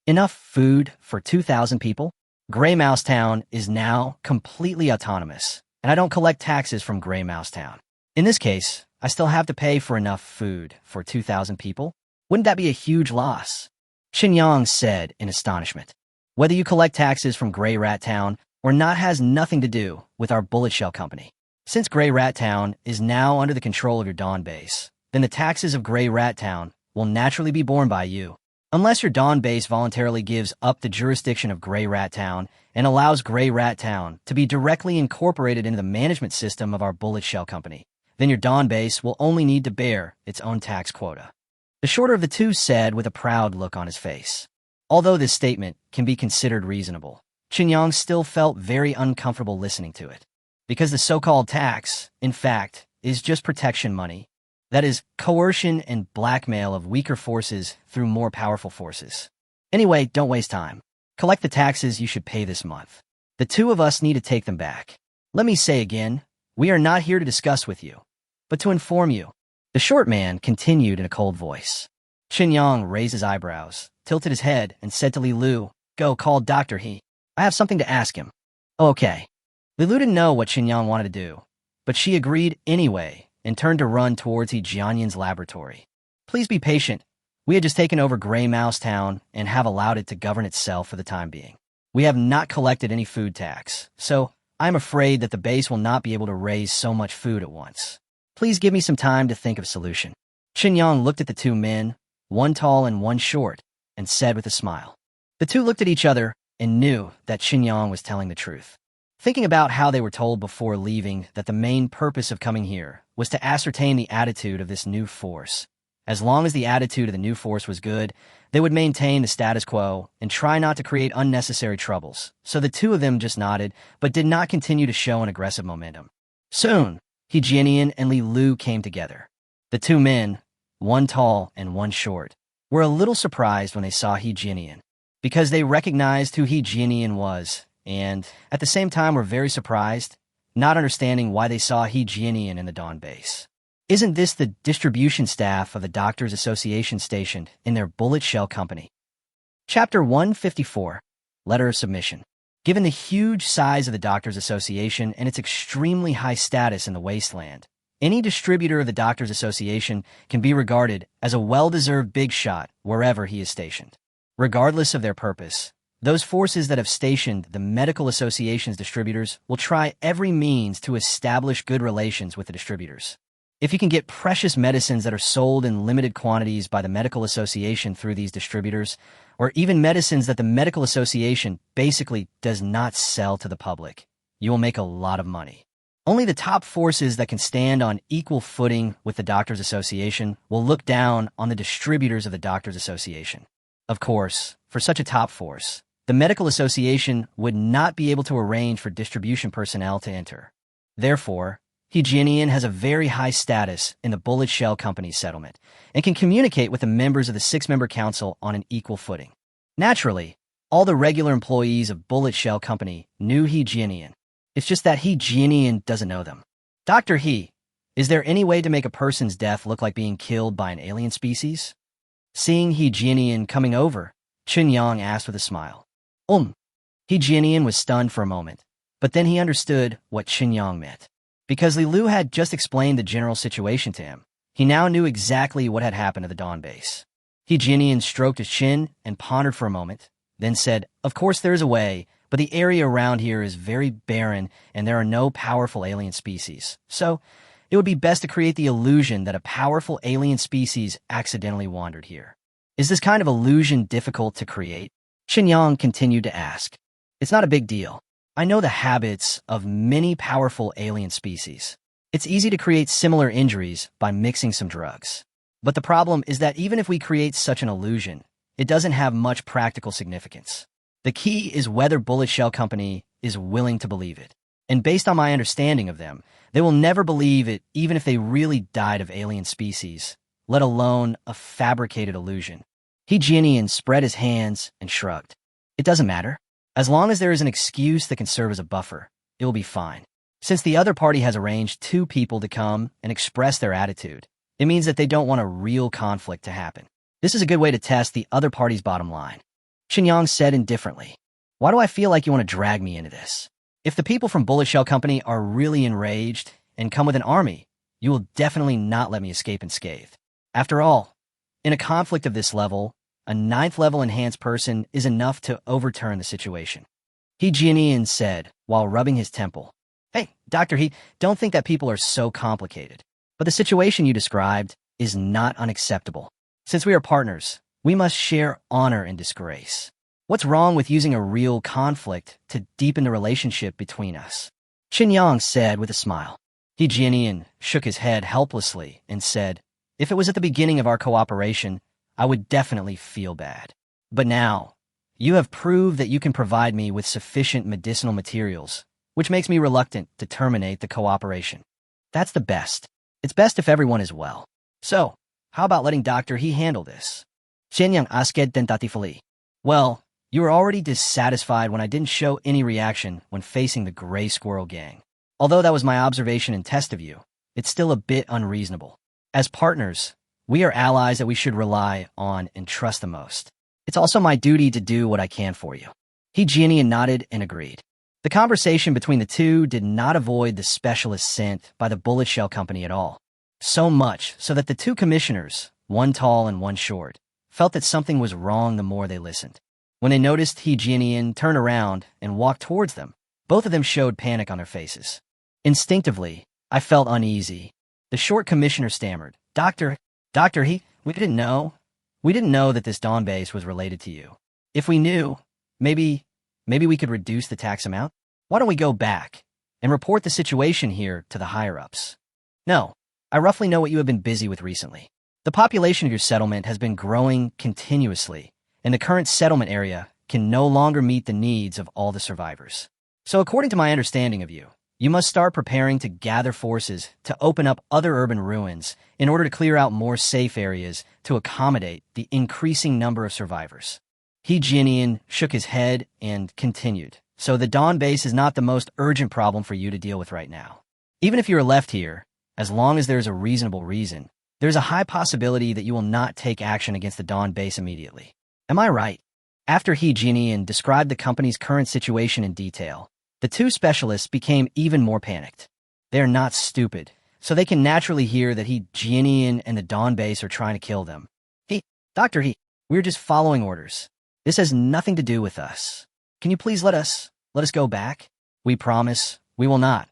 Enough food for 2,000 people? Gray Mouse Town is now completely autonomous, and I don't collect taxes from Gray Mouse Town. In this case, I still have to pay for enough food for 2,000 people? Wouldn't that be a huge loss? Chun Yang said in astonishment. Whether you collect taxes from Gray Rat Town or not has nothing to do with our Bullet Shell Company. Since Gray Rat Town is now under the control of your Dawn base, then the taxes of Gray Rat Town will naturally be borne by you. Unless your Dawn base voluntarily gives up the jurisdiction of Gray Rat Town and allows Gray Rat Town to be directly incorporated into the management system of our Bullet Shell Company, then your Dawn base will only need to bear its own tax quota. The shorter of the two said with a proud look on his face. Although this statement can be considered reasonable, Chun Yang still felt very uncomfortable listening to it. Because the so-called tax, in fact, is just protection money. That is, coercion and blackmail of weaker forces through more powerful forces. Anyway, don't waste time. Collect the taxes you should pay this month. The two of us need to take them back. Let me say again, we are not here to discuss with you, but to inform you. The short man continued in a cold voice. Chun Yang raised his eyebrows, tilted his head, and said to Li Lu, "Go call Dr. He. I have something to ask him." Okay. Li Lu didn't know what Chun Yang wanted to do, but she agreed anyway and turned to run towards He Jianyan's laboratory. "Please be patient. We had just taken over Grey Mouse Town and have allowed it to govern itself for the time being. We have not collected any food tax, so I'm afraid that the base will not be able to raise so much food at once. Please give me some time to think of a solution. Qinyang looked at the two men, one tall and one short, and said with a smile. The two looked at each other and knew that Qinyang was telling the truth. Thinking about how they were told before leaving that the main purpose of coming here was to ascertain the attitude of this new force. As long as the attitude of the new force was good, they would maintain the status quo and try not to create unnecessary troubles. So the two of them just nodded, but did not continue to show an aggressive momentum. Soon, He Jianian and Li Lu came together. The two men, one tall and one short, were a little surprised when they saw He Jianian, because they recognized who He Jianian was, and at the same time were very surprised, not understanding why they saw He Jianian in the Dawn base. Isn't this the distribution staff of the Doctors Association stationed in their bullet shell company? Chapter 154, Letter of Submission. Given the huge size of the Doctors Association and its extremely high status in the wasteland, any distributor of the Doctors Association can be regarded as a well-deserved big shot wherever he is stationed. Regardless of their purpose, those forces that have stationed the Medical Association's distributors will try every means to establish good relations with the distributors. If you can get precious medicines that are sold in limited quantities by the Medical Association through these distributors, or even medicines that the Medical Association basically does not sell to the public, you will make a lot of money. Only the top forces that can stand on equal footing with the Doctors Association will look down on the distributors of the Doctors Association. Of course, for such a top force, the Medical Association would not be able to arrange for distribution personnel to enter. Therefore, He Jianian has a very high status in the Bullet Shell Company's settlement and can communicate with the members of the six-member council on an equal footing. Naturally, all the regular employees of Bullet Shell Company knew He Jianian. It's just that He Jianian doesn't know them. Dr. He, is there any way to make a person's death look like being killed by an alien species? Seeing He Jianian coming over, Qinyang asked with a smile. He Jianian was stunned for a moment, but then he understood what Qinyang meant. Because Li Lu had just explained the general situation to him, he now knew exactly what had happened to the Dawn base. He Jianian stroked his chin and pondered for a moment, then said, "Of course there is a way, but the area around here is very barren and there are no powerful alien species. So, it would be best to create the illusion that a powerful alien species accidentally wandered here. Is this kind of illusion difficult to create?" Qinyang continued to ask. "It's not a big deal. I know the habits of many powerful alien species. It's easy to create similar injuries by mixing some drugs. But the problem is that even if we create such an illusion, it doesn't have much practical significance. The key is whether Bullet Shell Company is willing to believe it. And based on my understanding of them, they will never believe it even if they really died of alien species, let alone a fabricated illusion." He Jianian spread his hands and shrugged. "It doesn't matter. As long as there is an excuse that can serve as a buffer, it will be fine. Since the other party has arranged two people to come and express their attitude, it means that they don't want a real conflict to happen. This is a good way to test the other party's bottom line." Qinyang said indifferently, "Why do I feel like you want to drag me into this? If the people from Bullet Shell Company are really enraged and come with an army, you will definitely not let me escape unscathed. After all, in a conflict of this level, a 9th level enhanced person is enough to overturn the situation." He Jianian said while rubbing his temple. "Hey, Dr. He, don't think that people are so complicated. But the situation you described is not unacceptable. Since we are partners, we must share honor and disgrace. What's wrong with using a real conflict to deepen the relationship between us?" Qinyang said with a smile. He Jianian shook his head helplessly and said, "If it was at the beginning of our cooperation, I would definitely feel bad. But now, you have proved that you can provide me with sufficient medicinal materials, which makes me reluctant to terminate the cooperation. That's the best. It's best if everyone is well. So, how about letting Dr. He handle this?" Qinyang asked tentatively. "Well, you were already dissatisfied when I didn't show any reaction when facing the Gray Squirrel Gang. Although that was my observation and test of you, it's still a bit unreasonable. As partners, we are allies that we should rely on and trust the most. It's also my duty to do what I can for you." He Jianian nodded and agreed. The conversation between the two did not avoid the specialist sent by the Bullet Shell Company at all. So much so that the two commissioners, one tall and one short, felt that something was wrong the more they listened. When they noticed He Jianian turn around and walk towards them, both of them showed panic on their faces. Instinctively, I felt uneasy. The short commissioner stammered, Doctor, we didn't know. We didn't know that this Dawn base was related to you. If we knew, maybe we could reduce the tax amount? Why don't we go back and report the situation here to the higher-ups? No, I roughly know what you have been busy with recently. The population of your settlement has been growing continuously, and the current settlement area can no longer meet the needs of all the survivors. So according to my understanding of you, you must start preparing to gather forces to open up other urban ruins in order to clear out more safe areas to accommodate the increasing number of survivors. He Jianian shook his head and continued. So the Dawn base is not the most urgent problem for you to deal with right now. Even if you are left here, as long as there's a reasonable reason, there's a high possibility that you will not take action against the Dawn base immediately. Am I right? After He Jianian described the company's current situation in detail, the two specialists became even more panicked. They are not stupid, so they can naturally hear that He Jianian and the Dawn base are trying to kill them. Dr. He, we're just following orders. This has nothing to do with us. Can you please let us go back? We promise, we will not.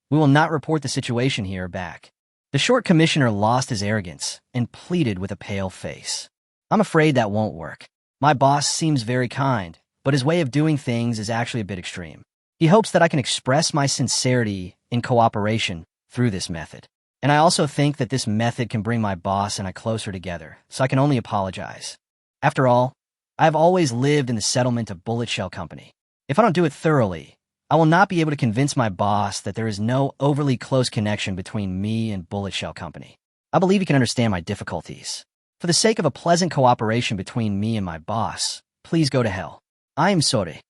We will not report the situation here back. The short commissioner lost his arrogance and pleaded with a pale face. I'm afraid that won't work. My boss seems very kind, but his way of doing things is actually a bit extreme. He hopes that I can express my sincerity in cooperation through this method. And I also think that this method can bring my boss and I closer together, so I can only apologize. After all, I have always lived in the settlement of Bullet Shell Company. If I don't do it thoroughly, I will not be able to convince my boss that there is no overly close connection between me and Bullet Shell Company. I believe he can understand my difficulties. For the sake of a pleasant cooperation between me and my boss, please go to hell. I am sorry.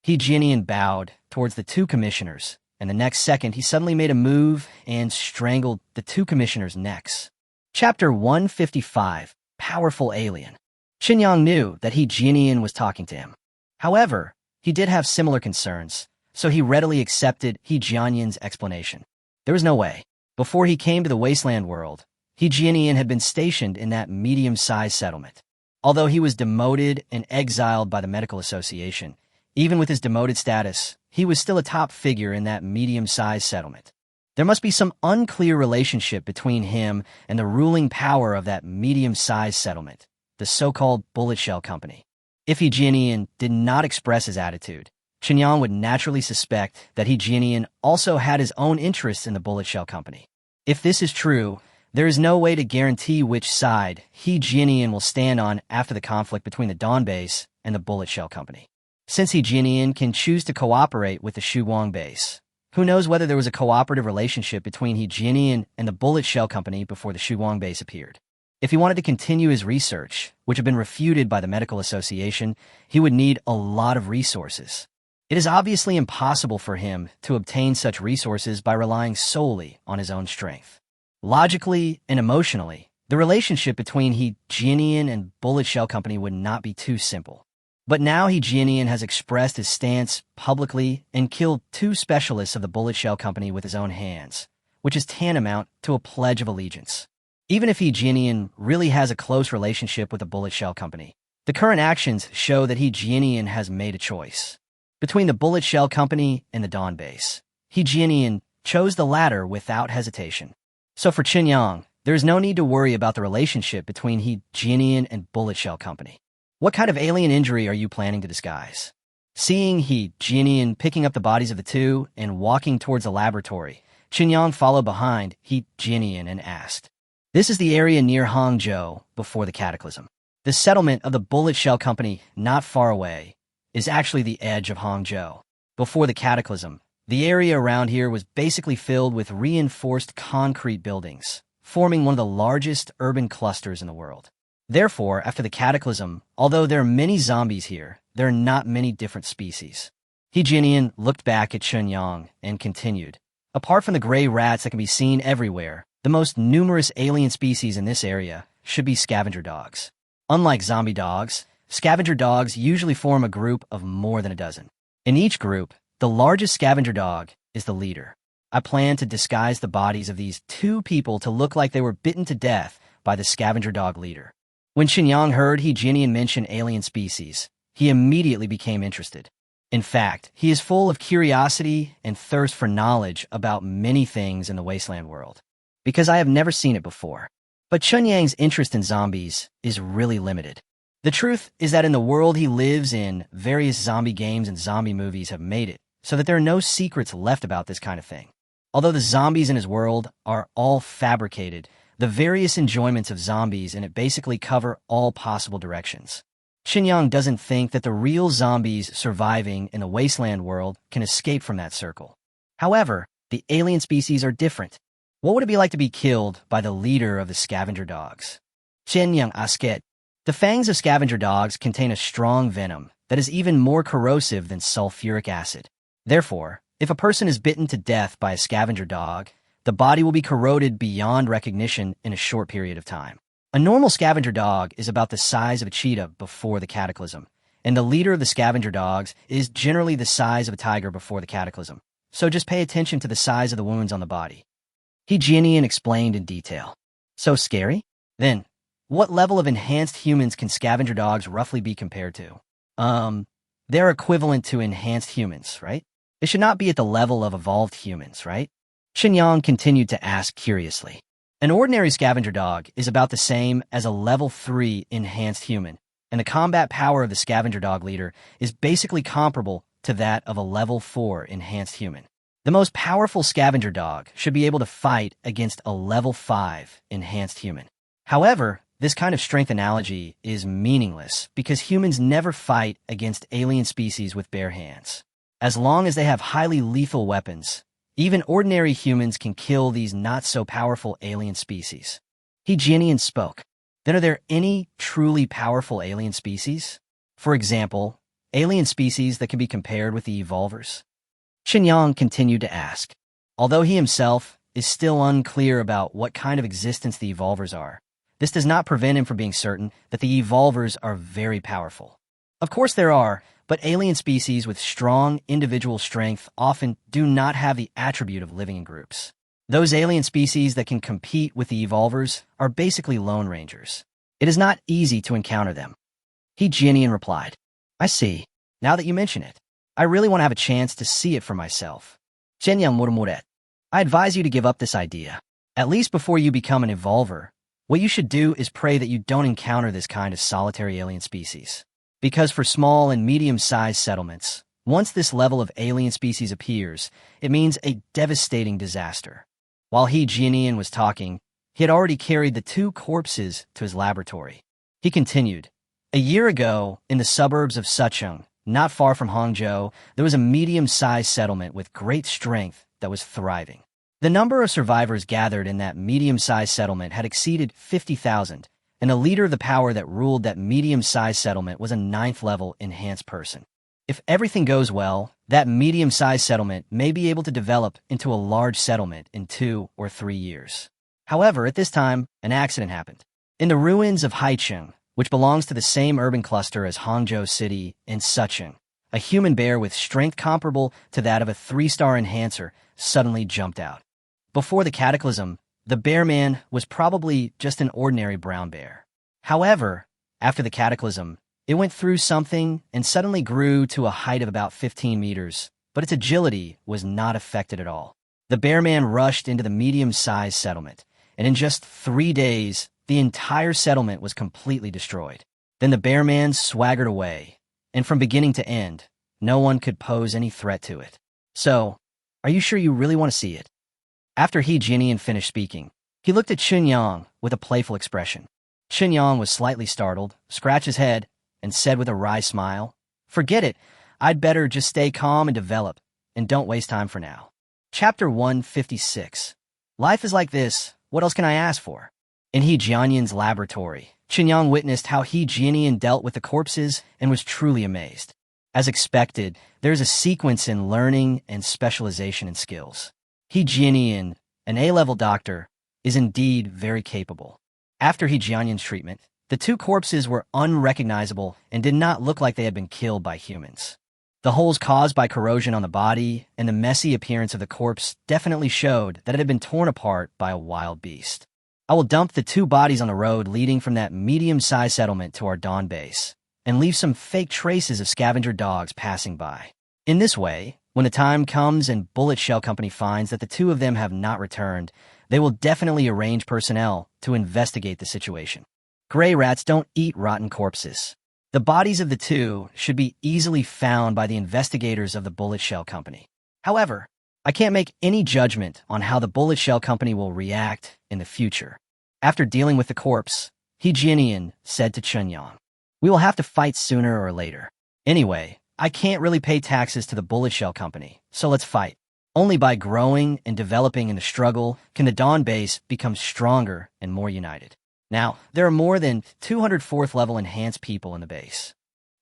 He Jianian bowed towards the two commissioners, and the next second he suddenly made a move and strangled the two commissioners' necks. Chapter 155, Powerful Alien. Qinyang knew that He Jianian was talking to him. However, he did have similar concerns, so he readily accepted He Jianian's explanation. There was no way. Before he came to the wasteland world, He Jianian had been stationed in that medium-sized settlement. Although he was demoted and exiled by the medical association, even with his demoted status, he was still a top figure in that medium-sized settlement. There must be some unclear relationship between him and the ruling power of that medium-sized settlement, the so-called Bullet Shell Company. If He Jianian did not express his attitude, Qinyang would naturally suspect that He Jianian also had his own interests in the Bullet Shell Company. If this is true, there is no way to guarantee which side He Jianian will stand on after the conflict between the Dawn base and the Bullet Shell Company. Since He Jianian can choose to cooperate with the Shuguang base, who knows whether there was a cooperative relationship between He Jianian and the Bullet Shell Company before the Shuguang base appeared. If he wanted to continue his research, which had been refuted by the medical association, he would need a lot of resources. It is obviously impossible for him to obtain such resources by relying solely on his own strength. Logically and emotionally, the relationship between He Jianian and Bullet Shell Company would not be too simple. But now He Jianian has expressed his stance publicly and killed two specialists of the Bullet Shell Company with his own hands, which is tantamount to a pledge of allegiance. Even if He Jianian really has a close relationship with the Bullet Shell Company, the current actions show that He Jianian has made a choice. Between the Bullet Shell Company and the Dawn base, He Jianian chose the latter without hesitation. So for Qinyang, there is no need to worry about the relationship between He Jianian and Bullet Shell Company. What kind of alien injury are you planning to disguise? Seeing He Jianian picking up the bodies of the two and walking towards the laboratory, Qinyang followed behind He Jianian and asked, "This is the area near Hangzhou before the cataclysm. The settlement of the Bullet Shell Company, not far away, is actually the edge of Hangzhou. Before the cataclysm, the area around here was basically filled with reinforced concrete buildings, forming one of the largest urban clusters in the world. Therefore, after the cataclysm, although there are many zombies here, there are not many different species." He Jianian looked back at Qinyang and continued, "Apart from the gray rats that can be seen everywhere, the most numerous alien species in this area should be scavenger dogs. Unlike zombie dogs, scavenger dogs usually form a group of more than a dozen. In each group, the largest scavenger dog is the leader. I plan to disguise the bodies of these two people to look like they were bitten to death by the scavenger dog leader. When Qinyang heard He Jianian mention alien species, he immediately became interested. In fact, he is full of curiosity and thirst for knowledge about many things in the wasteland world, because I have never seen it before. But Qinyang's interest in zombies is really limited. The truth is that in the world he lives in, various zombie games and zombie movies have made it so that there are no secrets left about this kind of thing. Although the zombies in his world are all fabricated, the various enjoyments of zombies in it basically cover all possible directions. Qinyang doesn't think that the real zombies surviving in the wasteland world can escape from that circle. However, the alien species are different. What would it be like to be killed by the leader of the scavenger dogs? Qinyang asket. The fangs of scavenger dogs contain a strong venom that is even more corrosive than sulfuric acid. Therefore, if a person is bitten to death by a scavenger dog, the body will be corroded beyond recognition in a short period of time. A normal scavenger dog is about the size of a cheetah before the cataclysm, and the leader of the scavenger dogs is generally the size of a tiger before the cataclysm. So just pay attention to the size of the wounds on the body. He Jianian explained in detail. So scary? Then, what level of enhanced humans can scavenger dogs roughly be compared to? They're equivalent to enhanced humans, right? It should not be at the level of evolved humans, right? Qinyang continued to ask curiously. An ordinary scavenger dog is about the same as a level 3 enhanced human, and the combat power of the scavenger dog leader is basically comparable to that of a level 4 enhanced human. The most powerful scavenger dog should be able to fight against a level 5 enhanced human. However, this kind of strength analogy is meaningless because humans never fight against alien species with bare hands. As long as they have highly lethal weapons, even ordinary humans can kill these not-so-powerful alien species. He Jianian spoke. Then are there any truly powerful alien species? For example, alien species that can be compared with the evolvers? Qinyang continued to ask. Although he himself is still unclear about what kind of existence the evolvers are, this does not prevent him from being certain that the evolvers are very powerful. Of course there are, but alien species with strong individual strength often do not have the attribute of living in groups. Those alien species that can compete with the evolvers are basically lone rangers. It is not easy to encounter them. He Jianian replied, I see. Now that you mention it, I really want to have a chance to see it for myself. Qinyang murmuret. I advise you to give up this idea. At least before you become an evolver, what you should do is pray that you don't encounter this kind of solitary alien species. Because for small and medium-sized settlements, once this level of alien species appears, it means a devastating disaster. While He Jianian was talking, he had already carried the 2 corpses to his laboratory. He continued, a year ago, in the suburbs of Sucheng, not far from Hangzhou, there was a medium-sized settlement with great strength that was thriving. The number of survivors gathered in that medium-sized settlement had exceeded 50,000, and the leader of the power that ruled that medium-sized settlement was a 9th-level enhanced person. If everything goes well, that medium-sized settlement may be able to develop into a large settlement in 2 or 3 years. However, at this time, an accident happened. In the ruins of Haicheng, which belongs to the same urban cluster as Hangzhou City and Sucheng, a human bear with strength comparable to that of a 3-star enhancer suddenly jumped out. Before the cataclysm, the bear man was probably just an ordinary brown bear. However, after the cataclysm, it went through something and suddenly grew to a height of about 15 meters, but its agility was not affected at all. The bear man rushed into the medium-sized settlement, and in just 3 days, the entire settlement was completely destroyed. Then the bear man swaggered away, and from beginning to end, no one could pose any threat to it. So, are you sure you really want to see it? After He Jianian finished speaking, he looked at Qinyang with a playful expression. Qinyang was slightly startled, scratched his head, and said with a wry smile, Forget it, I'd better just stay calm and develop, and don't waste time for now. Chapter 156. Life is like this, what else can I ask for? In He Jianian's laboratory, Qinyang witnessed how He Jianian dealt with the corpses and was truly amazed. As expected, there is a sequence in learning and specialization in skills. He Jianian, an A-level doctor, is indeed very capable. After He Jianian's treatment, the 2 corpses were unrecognizable and did not look like they had been killed by humans. The holes caused by corrosion on the body and the messy appearance of the corpse definitely showed that it had been torn apart by a wild beast. I will dump the 2 bodies on the road leading from that medium-sized settlement to our dawn base, and leave some fake traces of scavenger dogs passing by. In this way, when the time comes and Bullet Shell Company finds that the 2 of them have not returned, they will definitely arrange personnel to investigate the situation. Gray rats don't eat rotten corpses. The bodies of the 2 should be easily found by the investigators of the Bullet Shell Company. However, I can't make any judgment on how the Bullet Shell Company will react in the future. After dealing with the corpse, He Jianian said to Chunyang, "We will have to fight sooner or later. Anyway, I can't really pay taxes to the Bullet Shell Company, so let's fight. Only by growing and developing in the struggle can the Dawn base become stronger and more united." Now, there are more than 200 4th level enhanced people in the base.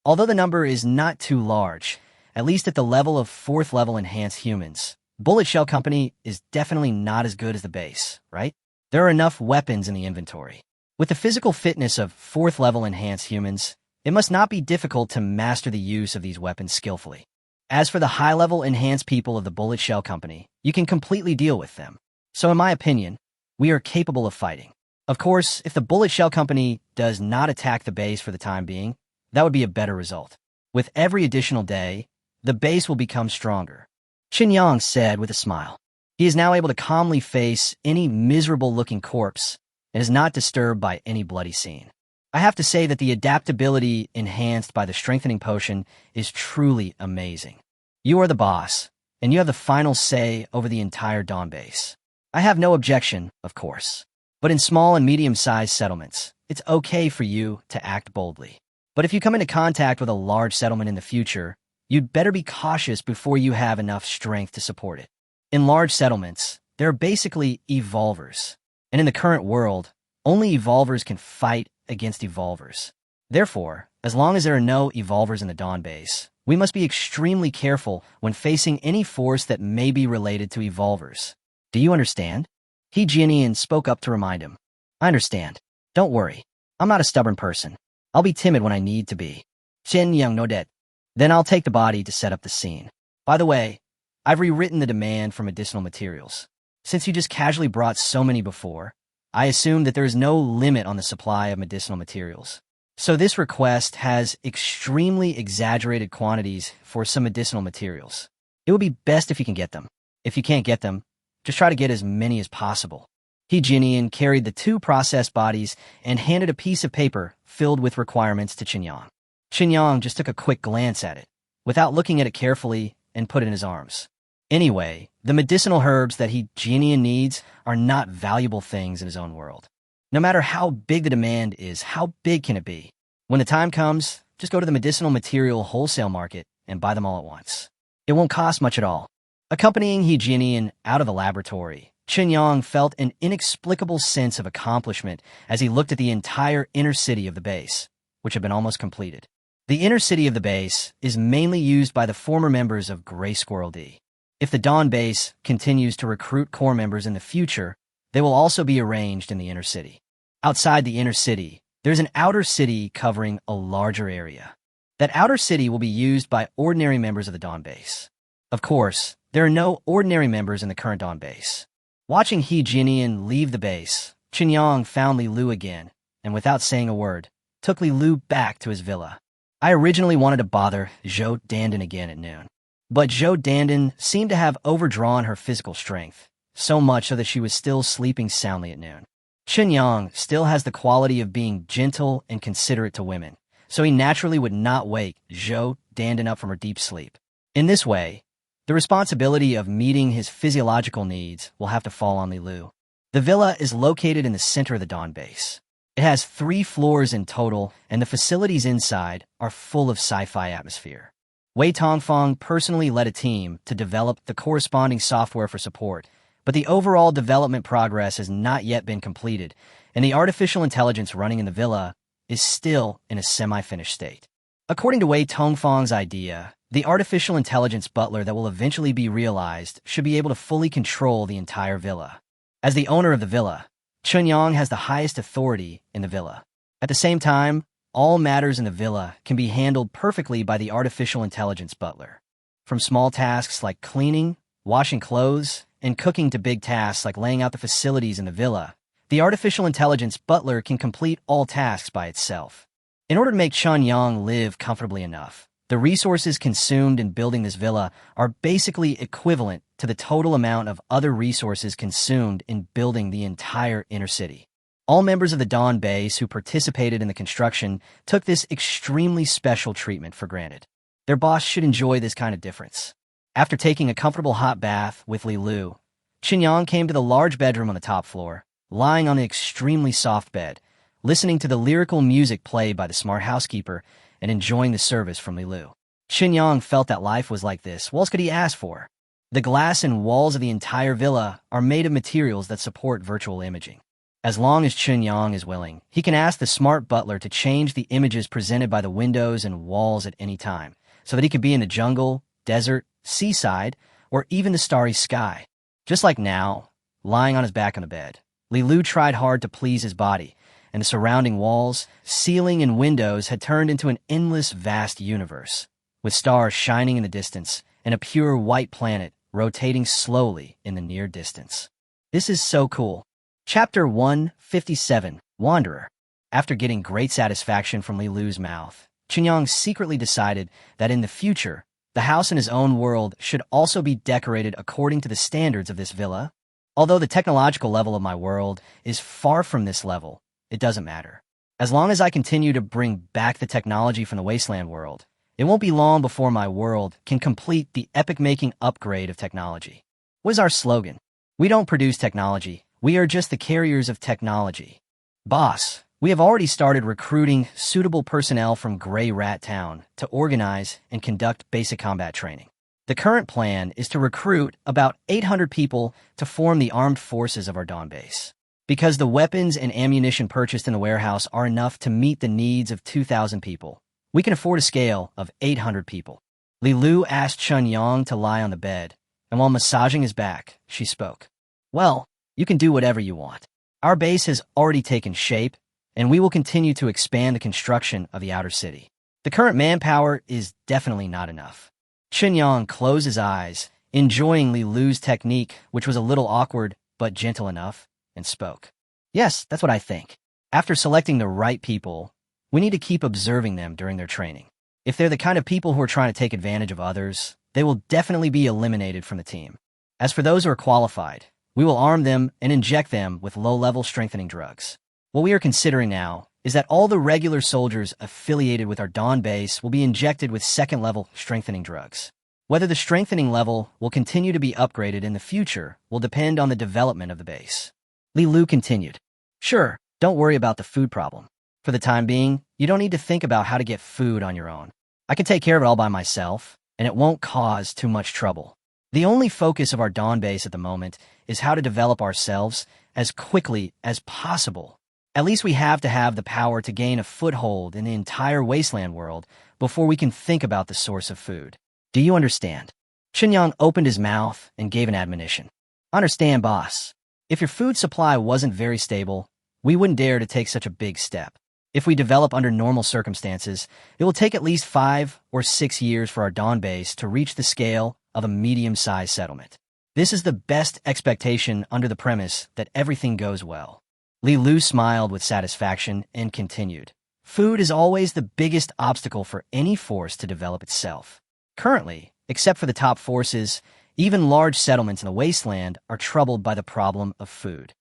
Although the number is not too large, at least at the level of 4th level enhanced humans, Bullet Shell Company is definitely not as good as the base, right? There are enough weapons in the inventory. With the physical fitness of 4th level enhanced humans, it must not be difficult to master the use of these weapons skillfully. As for the high-level enhanced people of the Bullet Shell Company, you can completely deal with them. So in my opinion, we are capable of fighting. Of course, if the Bullet Shell Company does not attack the base for the time being, that would be a better result. With every additional day, the base will become stronger. Chunyang said with a smile. He is now able to calmly face any miserable-looking corpse and is not disturbed by any bloody scene. I have to say that the adaptability enhanced by the strengthening potion is truly amazing. You are the boss, and you have the final say over the entire Dawn base. I have no objection, of course. But in small and medium-sized settlements, it's okay for you to act boldly. But if you come into contact with a large settlement in the future, you'd better be cautious before you have enough strength to support it. In large settlements, there are basically evolvers. And in the current world, only evolvers can fight against evolvers. Therefore, as long as there are no evolvers in the Dawn base, we must be extremely careful when facing any force that may be related to evolvers. Do you understand? He Jianian spoke up to remind him. I understand. Don't worry. I'm not a stubborn person. I'll be timid when I need to be. Chen Yang nodded. Then I'll take the body to set up the scene. By the way, I've rewritten the demand for medicinal materials. Since you just casually brought so many before, I assume that there is no limit on the supply of medicinal materials. So this request has extremely exaggerated quantities for some medicinal materials. It would be best if you can get them. If you can't get them, just try to get as many as possible. He Jianian carried the 2 processed bodies and handed a piece of paper filled with requirements to Chunyang. Chunyang just took a quick glance at it, without looking at it carefully, and put it in his arms. Anyway, the medicinal herbs that He Jianian needs are not valuable things in his own world. No matter how big the demand is, how big can it be? When the time comes, just go to the medicinal material wholesale market and buy them all at once. It won't cost much at all. Accompanying He Jianian out of the laboratory, Chunyang felt an inexplicable sense of accomplishment as he looked at the entire inner city of the base, which had been almost completed. The inner city of the base is mainly used by the former members of Gray Squirrel D. If the Dawn base continues to recruit core members in the future, they will also be arranged in the inner city. Outside the inner city, there's an outer city covering a larger area. That outer city will be used by ordinary members of the Dawn base. Of course, there are no ordinary members in the current Dawn base. Watching He Jianian leave the base, Chunyang found Li Lu again, and without saying a word, took Li Lu back to his villa. I originally wanted to bother Zhou Dandan again at noon. But Zhou Dandan seemed to have overdrawn her physical strength, so much so that she was still sleeping soundly at noon. Chunyang still has the quality of being gentle and considerate to women, so he naturally would not wake Zhou Dandan up from her deep sleep. In this way, the responsibility of meeting his physiological needs will have to fall on Li Lu. The villa is located in the center of the Dawn base. It has 3 floors in total, and the facilities inside are full of sci-fi atmosphere. Wei Tongfang personally led a team to develop the corresponding software for support, but the overall development progress has not yet been completed, and the artificial intelligence running in the villa is still in a semi-finished state. According to Wei Tongfang's idea, the artificial intelligence butler that will eventually be realized should be able to fully control the entire villa. As the owner of the villa, Chunyang has the highest authority in the villa. At the same time, all matters in the villa can be handled perfectly by the artificial intelligence butler. From small tasks like cleaning, washing clothes, and cooking to big tasks like laying out the facilities in the villa, The artificial intelligence butler can complete all tasks by itself. In order to make Chun Yang live comfortably enough, the resources consumed in building this villa are basically equivalent to the total amount of other resources consumed in building the entire inner city. All members of the Dawn base who participated in the construction took this extremely special treatment for granted. Their boss should enjoy this kind of difference. After taking a comfortable hot bath with Li Lu, Chun Yang came to the large bedroom on the top floor, lying on an extremely soft bed, listening to the lyrical music played by the smart housekeeper and enjoying the service from Li Lu. Chun Yang felt that life was like this. What else could he ask for? The glass and walls of the entire villa are made of materials that support virtual imaging. As long as Chun Yang is willing, he can ask the smart butler to change the images presented by the windows and walls at any time, so that he could be in the jungle, desert, seaside, or even the starry sky. Just like now, lying on his back on the bed, Li Lu tried hard to please his body, and the surrounding walls, ceiling, and windows had turned into an endless, vast universe, with stars shining in the distance and a pure white planet rotating slowly in the near distance. This is so cool. Chapter 157, Wanderer. After getting great satisfaction from Li Lu's mouth, Chun Yang secretly decided that in the future, the house in his own world should also be decorated according to the standards of this villa. Although the technological level of my world is far from this level, it doesn't matter. As long as I continue to bring back the technology from the wasteland world, it won't be long before my world can complete the epic-making upgrade of technology. What is our slogan? We don't produce technology. We are just the carriers of technology. Boss, we have already started recruiting suitable personnel from Grey Rat Town to organize and conduct basic combat training. The current plan is to recruit about 800 people to form the armed forces of our Dawn base. Because the weapons and ammunition purchased in the warehouse are enough to meet the needs of 2,000 people, we can afford a scale of 800 people. Li Lu asked Chun Yang to lie on the bed, and while massaging his back, she spoke. Well, you can do whatever you want. Our base has already taken shape, and we will continue to expand the construction of the outer city. The current manpower is definitely not enough. Chun Yang closed his eyes, enjoying Li Lu's technique, which was a little awkward but gentle enough, and spoke. Yes, that's what I think. After selecting the right people, we need to keep observing them during their training. If they're the kind of people who are trying to take advantage of others, they will definitely be eliminated from the team. As for those who are qualified, we will arm them and inject them with low-level strengthening drugs. What we are considering now is that all the regular soldiers affiliated with our Dawn base will be injected with second-level strengthening drugs. Whether the strengthening level will continue to be upgraded in the future will depend on the development of the base. Li Lu continued. Sure, don't worry about the food problem. For the time being, you don't need to think about how to get food on your own. I can take care of it all by myself, and it won't cause too much trouble. The only focus of our Dawn base at the moment is how to develop ourselves as quickly as possible. At least we have to have the power to gain a foothold in the entire wasteland world before we can think about the source of food. Do you understand? Chun Yang opened his mouth and gave an admonition. Understand, boss. If your food supply wasn't very stable, we wouldn't dare to take such a big step. If we develop under normal circumstances, it will take at least 5 or 6 years for our Dawn base to reach the scale of a medium-sized settlement. This is the best expectation under the premise that everything goes well. Li Lu smiled with satisfaction and continued. Food is always the biggest obstacle for any force to develop itself. Currently, except for the top forces, even large settlements in the wasteland are troubled by the problem of food.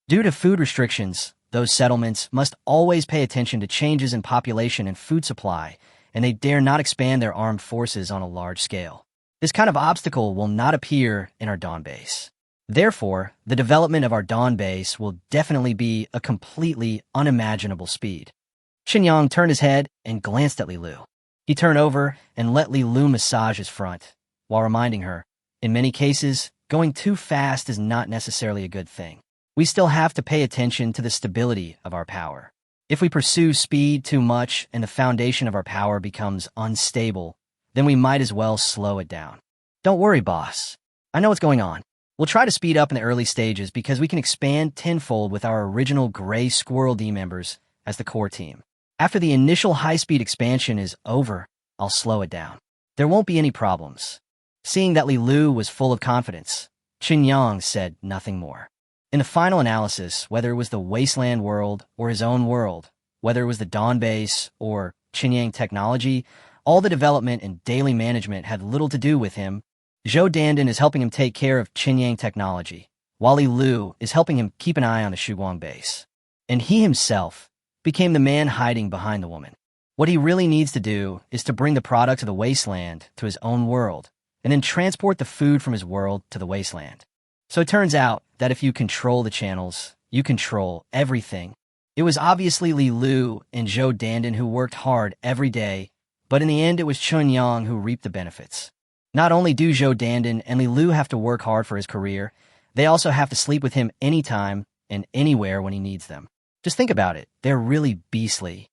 Due to food restrictions, those settlements must always pay attention to changes in population and food supply, and they dare not expand their armed forces on a large scale. This kind of obstacle will not appear in our Dawn base. Therefore, the development of our Dawn base will definitely be a completely unimaginable speed. Chun Yang turned his head and glanced at Li Lu. He turned over and let Li Lu massage his front, while reminding her, in many cases, going too fast is not necessarily a good thing. We still have to pay attention to the stability of our power. If we pursue speed too much and the foundation of our power becomes unstable, then we might as well slow it down. Don't worry, boss. I know what's going on. We'll try to speed up in the early stages because we can expand tenfold with our original Gray Squirrel D members as the core team. After the initial high-speed expansion is over, I'll slow it down. There won't be any problems. Seeing that Li Lu was full of confidence, Chun Yang said nothing more. In the final analysis, whether it was the wasteland world or his own world, whether it was the Dawn base or Qinyang technology, all the development and daily management had little to do with him. Zhou Dandan is helping him take care of Qinyang technology, while Li Lu is helping him keep an eye on the Shuguang base. And he himself became the man hiding behind the woman. What he really needs to do is to bring the product of the wasteland to his own world, and then transport the food from his world to the wasteland. So it turns out that if you control the channels, you control everything. It was obviously Li Lu and Zhou Dandan who worked hard every day, but in the end it was Chun Yang who reaped the benefits. Not only do Zhou Dandan and Li Lu have to work hard for his career, they also have to sleep with him anytime and anywhere when he needs them. Just think about it, they're really beastly.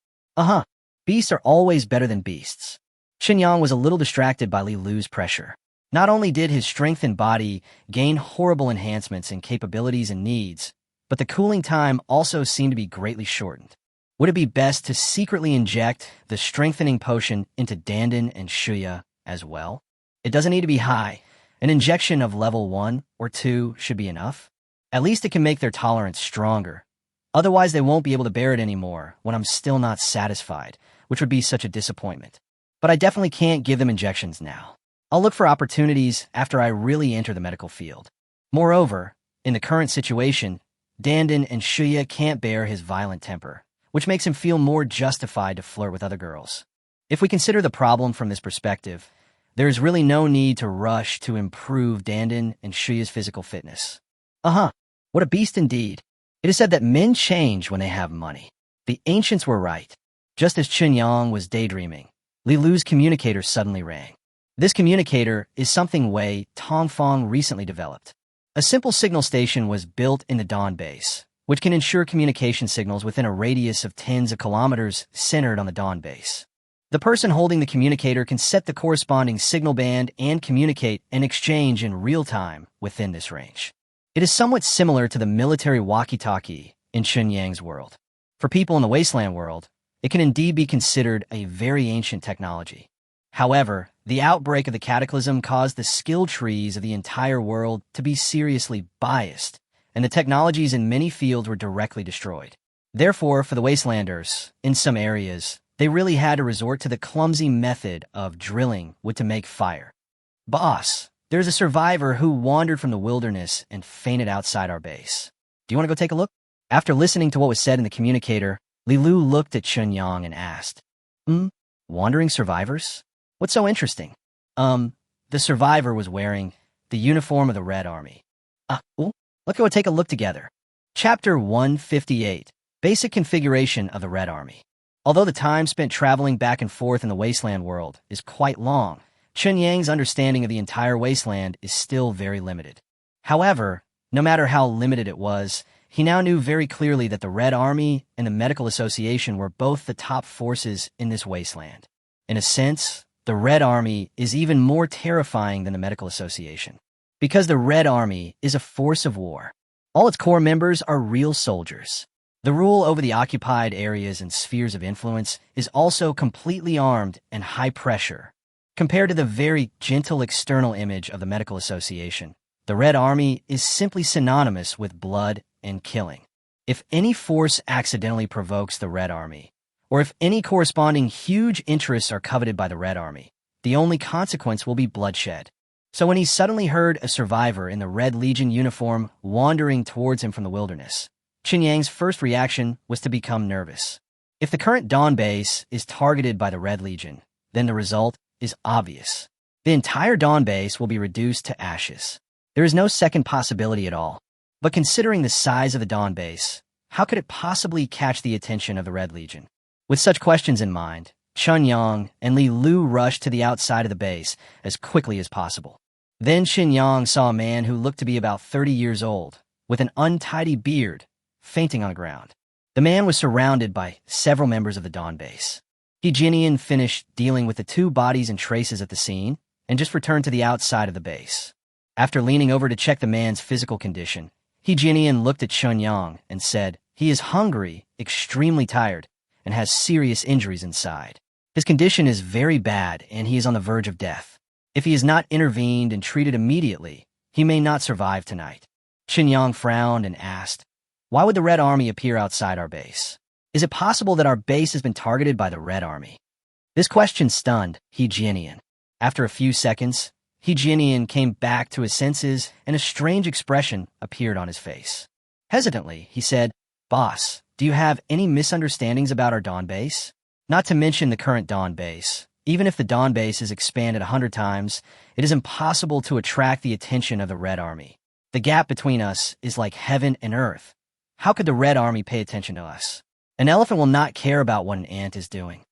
Beasts are always better than beasts. Chun Yang was a little distracted by Li Lu's pressure. Not only did his strengthened body gain horrible enhancements in capabilities and needs, but the cooling time also seemed to be greatly shortened. Would it be best to secretly inject the strengthening potion into Dandan and Shuya as well? It doesn't need to be high. An injection of level 1 or 2 should be enough. At least it can make their tolerance stronger. Otherwise, they won't be able to bear it anymore when I'm still not satisfied, which would be such a disappointment. But I definitely can't give them injections now. I'll look for opportunities after I really enter the medical field. Moreover, in the current situation, Dandan and Shuya can't bear his violent temper, which makes him feel more justified to flirt with other girls. If we consider the problem from this perspective, there is really no need to rush to improve Dandan and Shuya's physical fitness. What a beast indeed. It is said that men change when they have money. The ancients were right. Just as Chun Yang was daydreaming, Li Lu's communicator suddenly rang. This communicator is something Wei Tongfang recently developed. A simple signal station was built in the Dawn base, which can ensure communication signals within a radius of tens of kilometers centered on the Dawn base. The person holding the communicator can set the corresponding signal band and communicate and exchange in real time within this range. It is somewhat similar to the military walkie-talkie in Chun Yang's world. For people in the wasteland world, it can indeed be considered a very ancient technology. However, the outbreak of the cataclysm caused the skill trees of the entire world to be seriously biased, and the technologies in many fields were directly destroyed. Therefore, for the wastelanders, in some areas, they really had to resort to the clumsy method of drilling wood to make fire. Boss, there's a survivor who wandered from the wilderness and fainted outside our base. Do you want to go take a look? After listening to what was said in the communicator, Li Lu looked at Chun Yang and asked, Wandering survivors? What's so interesting? The survivor was wearing the uniform of the Red Army. Let's go take a look together. Chapter 158, Basic Configuration of the Red Army. Although the time spent traveling back and forth in the wasteland world is quite long, Chun Yang's understanding of the entire wasteland is still very limited. However, no matter how limited it was, he now knew very clearly that the Red Army and the Medical Association were both the top forces in this wasteland. In a sense, the Red Army is even more terrifying than the Medical Association, because the Red Army is a force of war. All its core members are real soldiers. The rule over the occupied areas and spheres of influence is also completely armed and high pressure. Compared to the very gentle external image of the Medical Association, the Red Army is simply synonymous with blood and killing. If any force accidentally provokes the Red Army, or if any corresponding huge interests are coveted by the Red Army, the only consequence will be bloodshed. So when he suddenly heard a survivor in the Red Legion uniform wandering towards him from the wilderness, Chun Yang's first reaction was to become nervous. If the current Dawn base is targeted by the Red Legion, then the result is obvious. The entire Dawn base will be reduced to ashes. There is no second possibility at all. But considering the size of the Dawn base, how could it possibly catch the attention of the Red Legion? With such questions in mind, Chun Yang and Li Lu rushed to the outside of the base as quickly as possible. Then Chun Yang saw a man who looked to be about 30 years old, with an untidy beard, fainting on the ground. The man was surrounded by several members of the Dawn base. Jinian finished dealing with the two bodies and traces at the scene, and just returned to the outside of the base. After leaning over to check the man's physical condition, Jinian looked at Chun Yang and said, "He is hungry, extremely tired, and has serious injuries inside. His condition is very bad, and he is on the verge of death. If he is not intervened and treated immediately, he may not survive tonight." Qinyang frowned and asked, "Why would the Red Army appear outside our base? Is it possible that our base has been targeted by the Red Army?" This question stunned He Jianian. After a few seconds, He Jianian came back to his senses and a strange expression appeared on his face. Hesitantly, he said, "Boss, do you have any misunderstandings about our Dawn base? Not to mention the current Dawn base. Even if the Dawn base is expanded 100 times, it is impossible to attract the attention of the Red Army. The gap between us is like heaven and earth. How could the Red Army pay attention to us? An elephant will not care about what an ant is doing."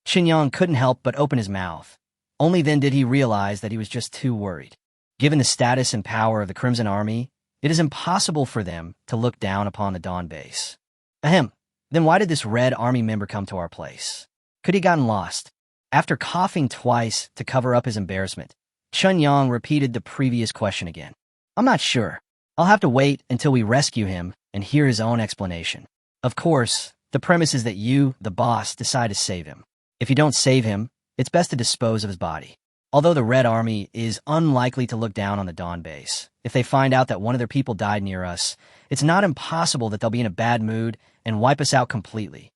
Qinyang couldn't help but open his mouth. Only then did he realize that he was just too worried. Given the status and power of the Crimson Army, it is impossible for them to look down upon the Dawn base. Ahem. Then why did this Red Army member come to our place? Could he have gotten lost? After coughing twice to cover up his embarrassment, Qinyang repeated the previous question again. "I'm not sure. I'll have to wait until we rescue him and hear his own explanation. Of course, the premise is that you, the boss, decide to save him. If you don't save him, it's best to dispose of his body. Although the Red Army is unlikely to look down on the Dawn base, if they find out that one of their people died near us, it's not impossible that they'll be in a bad mood and wipe us out completely."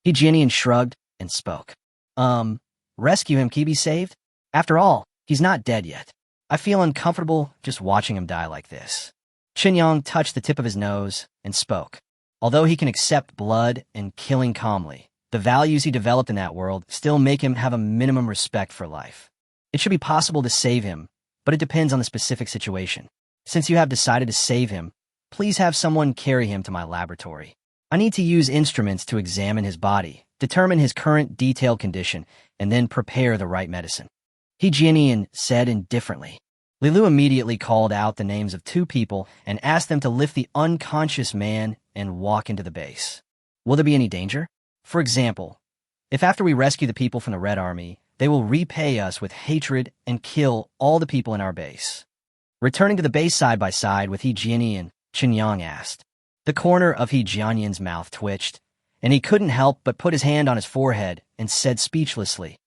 He Jianian shrugged and spoke. Rescue him, can he be saved? After all, he's not dead yet. I feel uncomfortable just watching him die like this." Qinyang touched the tip of his nose and spoke. Although he can accept blood and killing calmly, the values he developed in that world still make him have a minimum respect for life. It should be possible to save him, but it depends on the specific situation. Since you have decided to save him, please have someone carry him to my laboratory. I need to use instruments to examine his body, determine his current detailed condition, and then prepare the right medicine." He Jianian said indifferently. Lilu immediately called out the names of 2 people and asked them to lift the unconscious man and walk into the base. "Will there be any danger? For example, if after we rescue the people from the Red Army, they will repay us with hatred and kill all the people in our base." Returning to the base side by side with He Jianian, Qinyang asked. The corner of He Jianian's mouth twitched, and he couldn't help but put his hand on his forehead and said speechlessly,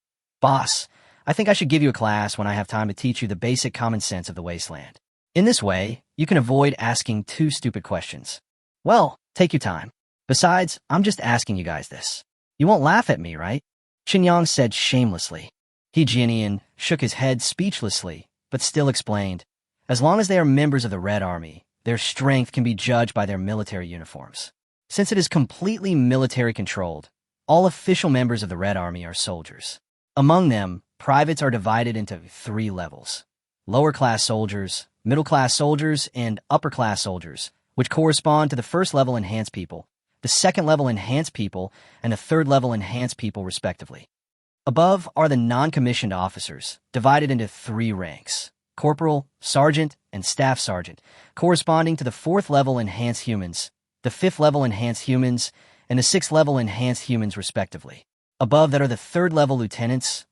"Boss, I think I should give you a class when I have time to teach you the basic common sense of the wasteland. In this way, you can avoid asking too stupid questions." "Well, take your time. Besides, I'm just asking you guys this. You won't laugh at me, right?" Qinyang said shamelessly. He Jianian shook his head speechlessly, but still explained, "As long as they are members of the Red Army, their strength can be judged by their military uniforms. Since it is completely military-controlled, all official members of the Red Army are soldiers. Among them, privates are divided into 3 levels: lower-class soldiers, middle-class soldiers, and upper-class soldiers, which correspond to the first-level enhanced people, the second-level enhanced people, and the third-level enhanced people, respectively. Above are the non-commissioned officers, divided into 3 ranks: corporal, sergeant, and staff sergeant, corresponding to the 4th-level enhanced humans, the 5th-level enhanced humans, and the 6th-level enhanced humans, respectively. Above that are the 3rd-level lieutenants,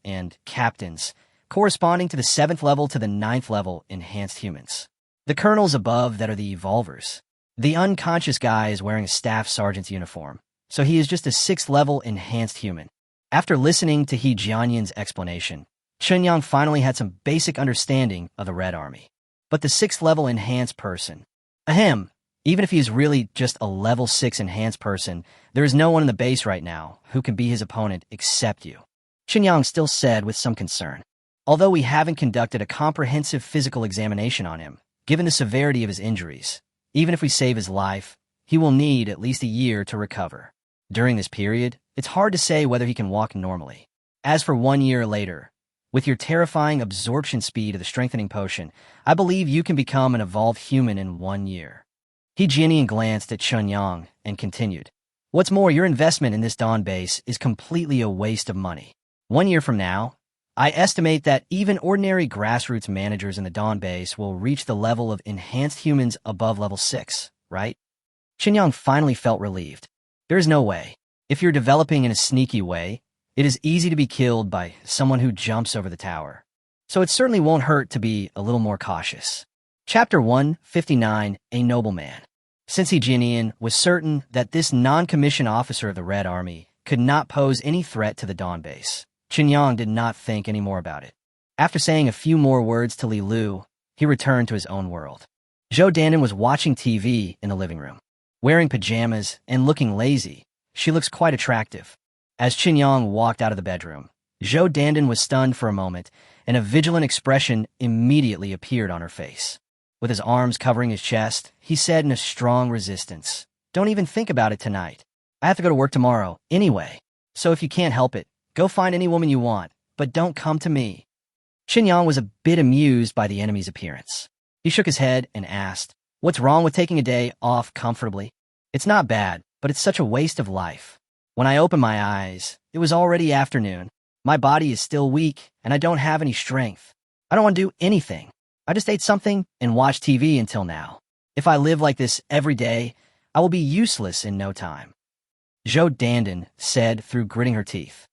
and captains, corresponding to the 7th level to the 9th level enhanced humans. The colonels above that are the evolvers. The unconscious guy is wearing a staff sergeant's uniform, so he is just a 6th-level enhanced human." After listening to He Jianian's explanation, Qinyang finally had some basic understanding of the Red Army. But the 6th-level enhanced person. Ahem. Even if he is really just a level 6 enhanced person, there is no one in the base right now who can be his opponent except you. Qinyang still said with some concern. Although we haven't conducted a comprehensive physical examination on him, given the severity of his injuries, even if we save his life, he will need at least a year to recover. During this period, it's hard to say whether he can walk normally. As for 1 year later, with your terrifying absorption speed of the strengthening potion, I believe you can become an evolved human in 1 year. He Jianian glanced at Qinyang and continued. "What's more, your investment in this Dawn base is completely a waste of money. 1 year from now, I estimate that even ordinary grassroots managers in the Dawn base will reach the level of enhanced humans above level 6, right?" Qinyang finally felt relieved. There is no way. If you're developing in a sneaky way, it is easy to be killed by someone who jumps over the tower. So it certainly won't hurt to be a little more cautious. Chapter 159, A Nobleman. Since He Jianian was certain that this non-commissioned officer of the Red Army could not pose any threat to the Dawn base, Qinyang did not think any more about it. After saying a few more words to Li Lu, he returned to his own world. Zhou Dandan was watching TV in the living room. Wearing pajamas and looking lazy, she looks quite attractive. As Qin Yang walked out of the bedroom, Zhou Dandan was stunned for a moment, and a vigilant expression immediately appeared on her face. With his arms covering his chest, he said in a strong resistance, "Don't even think about it tonight. I have to go to work tomorrow, anyway. So if you can't help it, go find any woman you want, but don't come to me." Qin Yang was a bit amused by the enemy's appearance. He shook his head and asked, "What's wrong with taking a day off comfortably? It's not bad, but it's such a waste of life. When I opened my eyes, it was already afternoon. My body is still weak, and I don't have any strength. I don't want to do anything. I just ate something and watched TV until now. If I live like this every day, I will be useless in no time." Zhou Dandan said through gritting her teeth.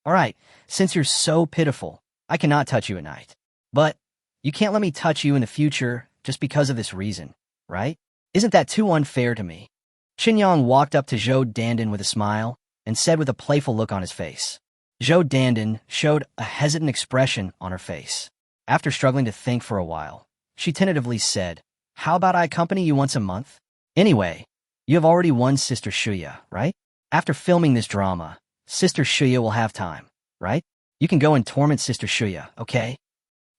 "All right, since you're so pitiful, I cannot touch you at night. But you can't let me touch you in the future just because of this reason, right? Isn't that too unfair to me?" Qin Yang walked up to Zhou Dandan with a smile and said with a playful look on his face. Zhou Dandan showed a hesitant expression on her face. After struggling to think for a while, she tentatively said, "How about I accompany you once a month? Anyway, you have already won Sister Shuya, right? After filming this drama, Sister Shuya will have time, right? You can go and torment Sister Shuya, okay?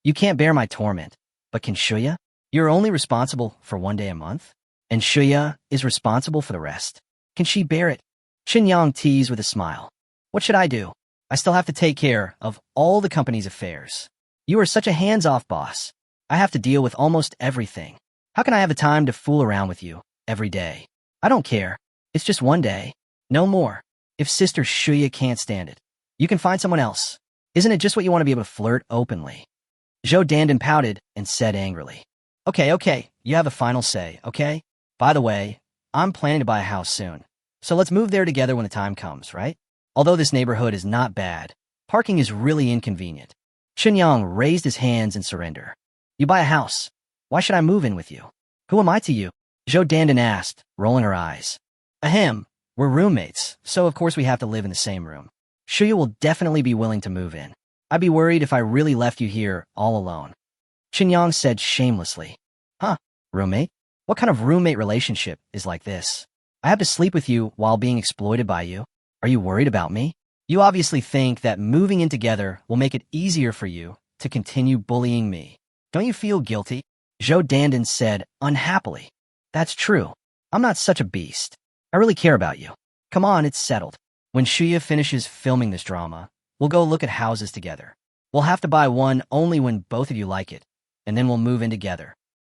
You can't bear my torment, but can Shuya? You're only responsible for 1 day a month, and Shuya is responsible for the rest. Can she bear it?" Qin Yang teased with a smile. "What should I do? I still have to take care of all the company's affairs. You are such a hands-off boss. I have to deal with almost everything. How can I have the time to fool around with you every day? I don't care. It's just 1 day. No more. If Sister Shuya can't stand it, you can find someone else. Isn't it just what you want to be able to flirt openly?" Zhou Dandan pouted and said angrily, Okay, you have the final say, okay? By the way, I'm planning to buy a house soon, so let's move there together when the time comes, right? Although this neighborhood is not bad, parking is really inconvenient." Qin Yang raised his hands in surrender. "You buy a house. Why should I move in with you? Who am I to you?" Zhou Dandan asked, rolling her eyes. "Ahem, we're roommates, so of course we have to live in the same room. Shuya will definitely be willing to move in. I'd be worried if I really left you here all alone." Qin Yang said shamelessly, "Huh, roommate? What kind of roommate relationship is like this? I have to sleep with you while being exploited by you? Are you worried about me? You obviously think that moving in together will make it easier for you to continue bullying me. Don't you feel guilty?" Zhou Dandan said unhappily. "That's true. I'm not such a beast. I really care about you. Come on, it's settled. When Shuya finishes filming this drama, we'll go look at houses together. We'll have to buy one only when both of you like it, and then we'll move in together."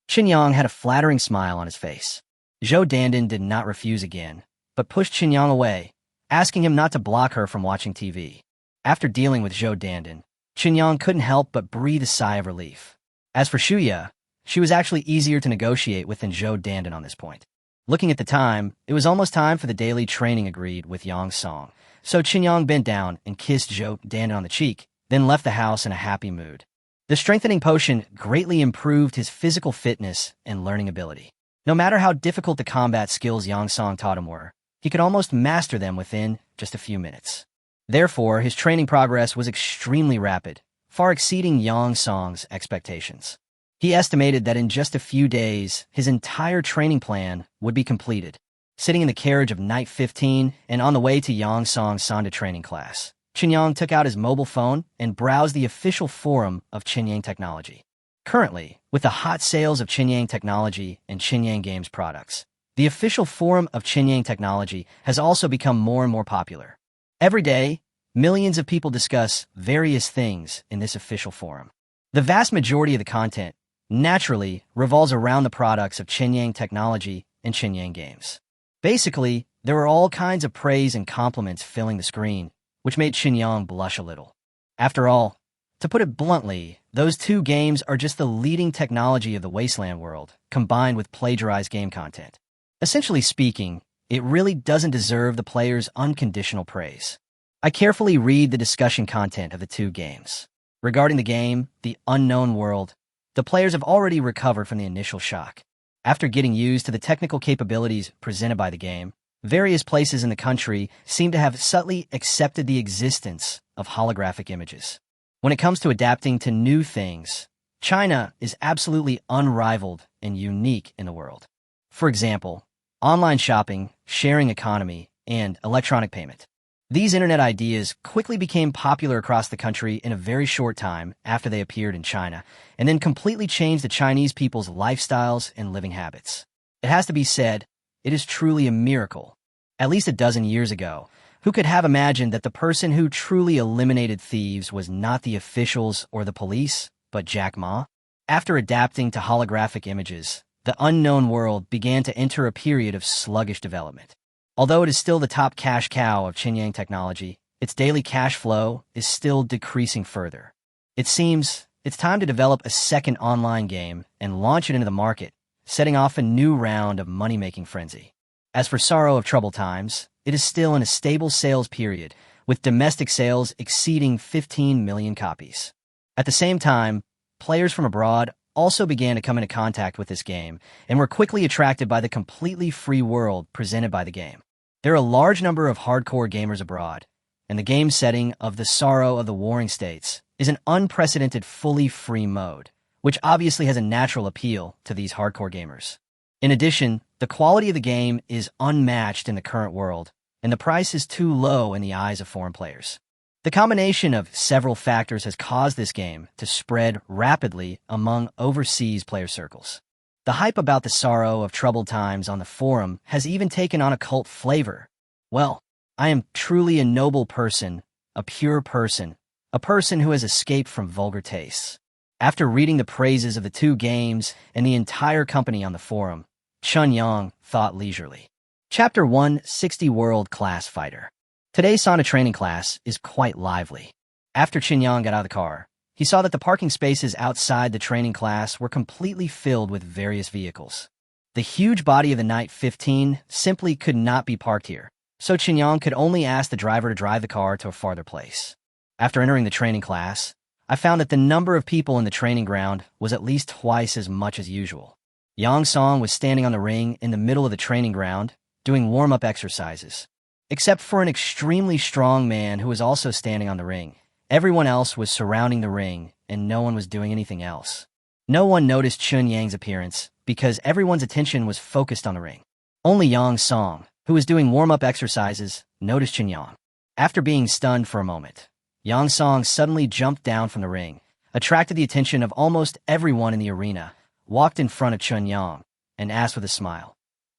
Qin Yang had a flattering smile on his face. Zhou Dandan did not refuse again, but pushed Qin Yang away, asking him not to block her from watching TV. After dealing with Zhou Dandan, Qin Yang couldn't help but breathe a sigh of relief. As for Shuya, she was actually easier to negotiate with than Zhou Dandan on this point. Looking at the time, it was almost time for the daily training agreed with Yang Song, so Qin Yang bent down and kissed Zhou Dandan on the cheek, then left the house in a happy mood. The strengthening potion greatly improved his physical fitness and learning ability. No matter how difficult the combat skills Yang Song taught him were, he could almost master them within just a few minutes. Therefore, his training progress was extremely rapid, far exceeding Yang Song's expectations. He estimated that in just a few days, his entire training plan would be completed. Sitting in the carriage of Night 15 and on the way to Yang Song's Sanda training class, Qin Yang took out his mobile phone and browsed the official forum of Qinyang Technology. Currently, with the hot sales of Qinyang Technology and Qinyang Games products, the official forum of Qinyang Technology has also become more and more popular. Every day, millions of people discuss various things in this official forum. The vast majority of the content, naturally, revolves around the products of Qinyang Technology and Qinyang Games. Basically, there were all kinds of praise and compliments filling the screen, which made Qin Yang blush a little. After all, to put it bluntly, those two games are just the leading technology of the wasteland world, combined with plagiarized game content. Essentially speaking, it really doesn't deserve the player's unconditional praise. I carefully read the discussion content of the two games. Regarding the game, The Unknown World, the players have already recovered from the initial shock. After getting used to the technical capabilities presented by the game, various places in the country seem to have subtly accepted the existence of holographic images. When it comes to adapting to new things, China is absolutely unrivaled and unique in the world. For example, online shopping, sharing economy, and electronic payment. These internet ideas quickly became popular across the country in a very short time after they appeared in China, and then completely changed the Chinese people's lifestyles and living habits. It has to be said, it is truly a miracle. At least a dozen years ago, who could have imagined that the person who truly eliminated thieves was not the officials or the police, but Jack Ma? After adapting to holographic images, the unknown world began to enter a period of sluggish development. Although it is still the top cash cow of Qinyang technology, its daily cash flow is still decreasing further. It seems it's time to develop a second online game and launch it into the market, setting off a new round of money-making frenzy. As for Sorrow of Troubled Times, it is still in a stable sales period, with domestic sales exceeding 15 million copies. At the same time, players from abroad also began to come into contact with this game and were quickly attracted by the completely free world presented by the game. There are a large number of hardcore gamers abroad, and the game setting of The Sorrow of the Warring States is an unprecedented fully free mode, which obviously has a natural appeal to these hardcore gamers. In addition, the quality of the game is unmatched in the current world, and the price is too low in the eyes of foreign players. The combination of several factors has caused this game to spread rapidly among overseas player circles. The hype about The Sorrow of Troubled Times on the forum has even taken on a cult flavor. Well, I am truly a noble person, a pure person, a person who has escaped from vulgar tastes. After reading the praises of the two games and the entire company on the forum, Chun Yang thought leisurely. Chapter 1, 60 World Class Fighter. Today's sauna training class is quite lively. After Qin Yang got out of the car, he saw that the parking spaces outside the training class were completely filled with various vehicles. The huge body of the Knight 15 simply could not be parked here, so Qin Yang could only ask the driver to drive the car to a farther place. After entering the training class, I found that the number of people in the training ground was at least twice as much as usual. Yang Song was standing on the ring in the middle of the training ground, doing warm-up exercises. Except for an extremely strong man who was also standing on the ring, everyone else was surrounding the ring, and no one was doing anything else. No one noticed Chun Yang's appearance because everyone's attention was focused on the ring. Only Yang Song, who was doing warm-up exercises, noticed Chun Yang. After being stunned for a moment, Yang Song suddenly jumped down from the ring, attracted the attention of almost everyone in the arena, walked in front of Chun Yang, and asked with a smile,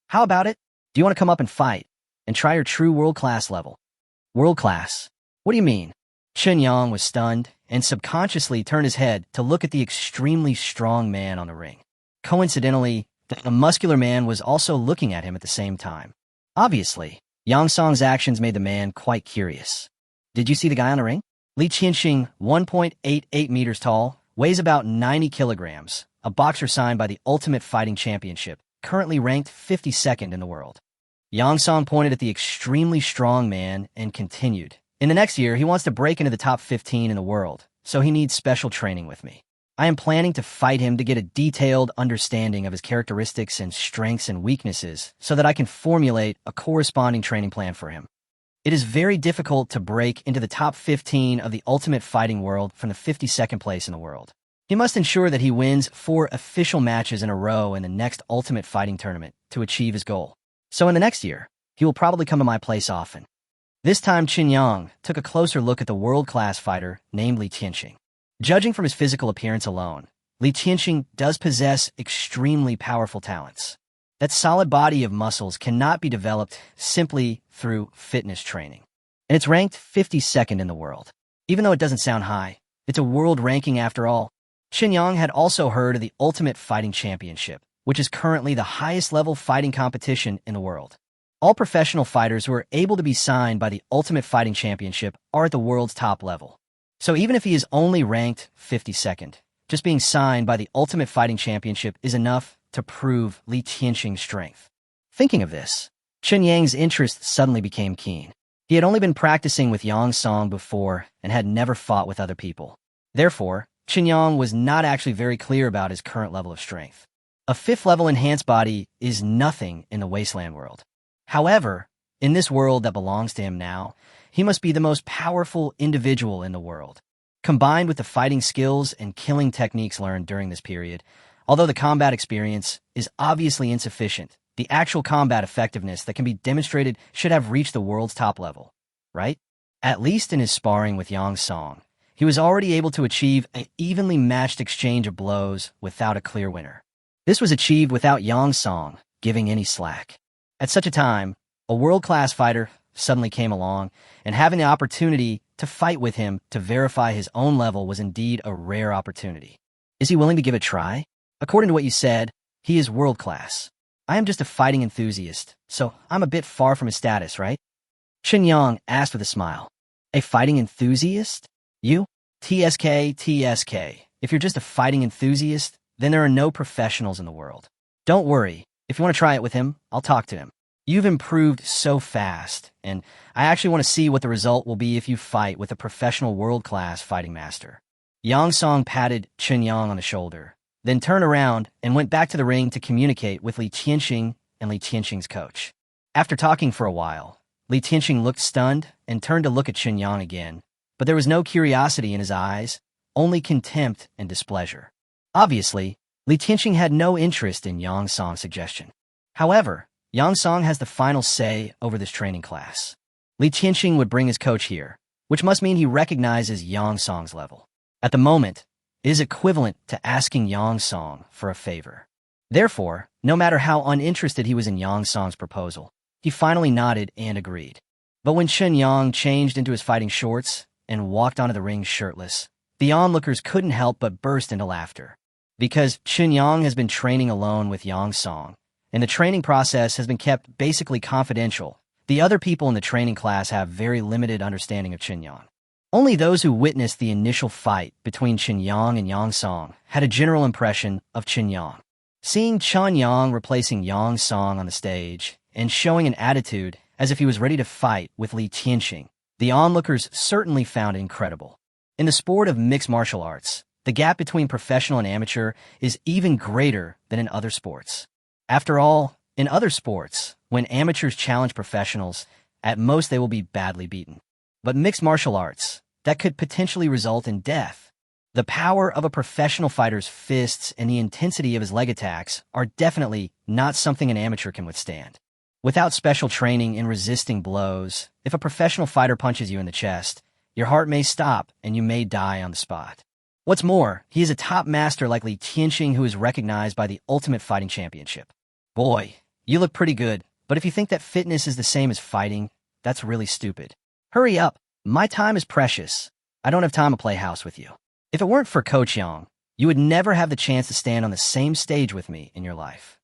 "How about it? Do you want to come up and fight, and try your true world-class level?" World class? What do you mean? Chun Yang was stunned and subconsciously turned his head to look at the extremely strong man on the ring. Coincidentally, the muscular man was also looking at him at the same time. Obviously, Yang Song's actions made the man quite curious. "Did you see the guy on the ring?" Li Qianxing, 1.88 meters tall, weighs about 90 kilograms, a boxer signed by the Ultimate Fighting Championship, currently ranked 52nd in the world. Yang Song pointed at the extremely strong man and continued, "In the next year, he wants to break into the top 15 in the world, so he needs special training with me. I am planning to fight him to get a detailed understanding of his characteristics and strengths and weaknesses so that I can formulate a corresponding training plan for him. It is very difficult to break into the top 15 of the Ultimate Fighting world from the 52nd place in the world. He must ensure that he wins 4 official matches in a row in the next Ultimate Fighting tournament to achieve his goal. So in the next year, he will probably come to my place often." This time, Qin Yang took a closer look at the world-class fighter named Li Qianxing. Judging from his physical appearance alone, Li Qianxing does possess extremely powerful talents. That solid body of muscles cannot be developed simply through fitness training. And it's ranked 52nd in the world. Even though it doesn't sound high, it's a world ranking after all. Qin Yang had also heard of the Ultimate Fighting Championship, which is currently the highest level fighting competition in the world. All professional fighters who are able to be signed by the Ultimate Fighting Championship are at the world's top level. So even if he is only ranked 52nd, just being signed by the Ultimate Fighting Championship is enough to prove Li Qianxing's strength. Thinking of this, Chun Yang's interest suddenly became keen. He had only been practicing with Yang Song before and had never fought with other people. Therefore, Chun Yang was not actually very clear about his current level of strength. A 5th level enhanced body is nothing in the wasteland world. However, in this world that belongs to him now, he must be the most powerful individual in the world. Combined with the fighting skills and killing techniques learned during this period, although the combat experience is obviously insufficient, the actual combat effectiveness that can be demonstrated should have reached the world's top level, right? At least in his sparring with Yang Song, he was already able to achieve an evenly matched exchange of blows without a clear winner. This was achieved without Yang Song giving any slack. At such a time, a world-class fighter suddenly came along, and having the opportunity to fight with him to verify his own level was indeed a rare opportunity. Is he willing to give it a try? According to what you said, he is world-class. I am just a fighting enthusiast, so I'm a bit far from his status, right? Chen Yang asked with a smile. A fighting enthusiast? You? TSK. If you're just a fighting enthusiast, then there are no professionals in the world. Don't worry. If you want to try it with him, I'll talk to him. You've improved so fast, and I actually want to see what the result will be if you fight with a professional world-class fighting master. Yang Song patted Chen Yang on the shoulder, then turned around and went back to the ring to communicate with Li Tianxing and Li Tianxing's coach. After talking for a while, Li Tianxing looked stunned and turned to look at Chen Yang again, but there was no curiosity in his eyes, only contempt and displeasure. Obviously, Li Tianxing had no interest in Yang Song's suggestion. However, Yang Song has the final say over this training class. Li Tianxing would bring his coach here, which must mean he recognizes Yang Song's level. At the moment, it is equivalent to asking Yang Song for a favor. Therefore, no matter how uninterested he was in Yang Song's proposal, he finally nodded and agreed. But when Chen Yang changed into his fighting shorts and walked onto the ring shirtless, the onlookers couldn't help but burst into laughter. Because Chen Yang has been training alone with Yang Song, and the training process has been kept basically confidential, the other people in the training class have very limited understanding of Chen Yang. Only those who witnessed the initial fight between Chen Yang and Yang Song had a general impression of Chen Yang. Seeing Chen Yang replacing Yang Song on the stage and showing an attitude as if he was ready to fight with Li Tianxing, the onlookers certainly found it incredible. In the sport of mixed martial arts, the gap between professional and amateur is even greater than in other sports. After all, in other sports, when amateurs challenge professionals, at most they will be badly beaten. But mixed martial arts, that could potentially result in death. The power of a professional fighter's fists and the intensity of his leg attacks are definitely not something an amateur can withstand. Without special training in resisting blows, if a professional fighter punches you in the chest, your heart may stop and you may die on the spot. What's more, he is a top master like Li Tianxing who is recognized by the Ultimate Fighting Championship. Boy, you look pretty good, but if you think that fitness is the same as fighting, that's really stupid. Hurry up, my time is precious. I don't have time to play house with you. If it weren't for Coach Yang, you would never have the chance to stand on the same stage with me in your life.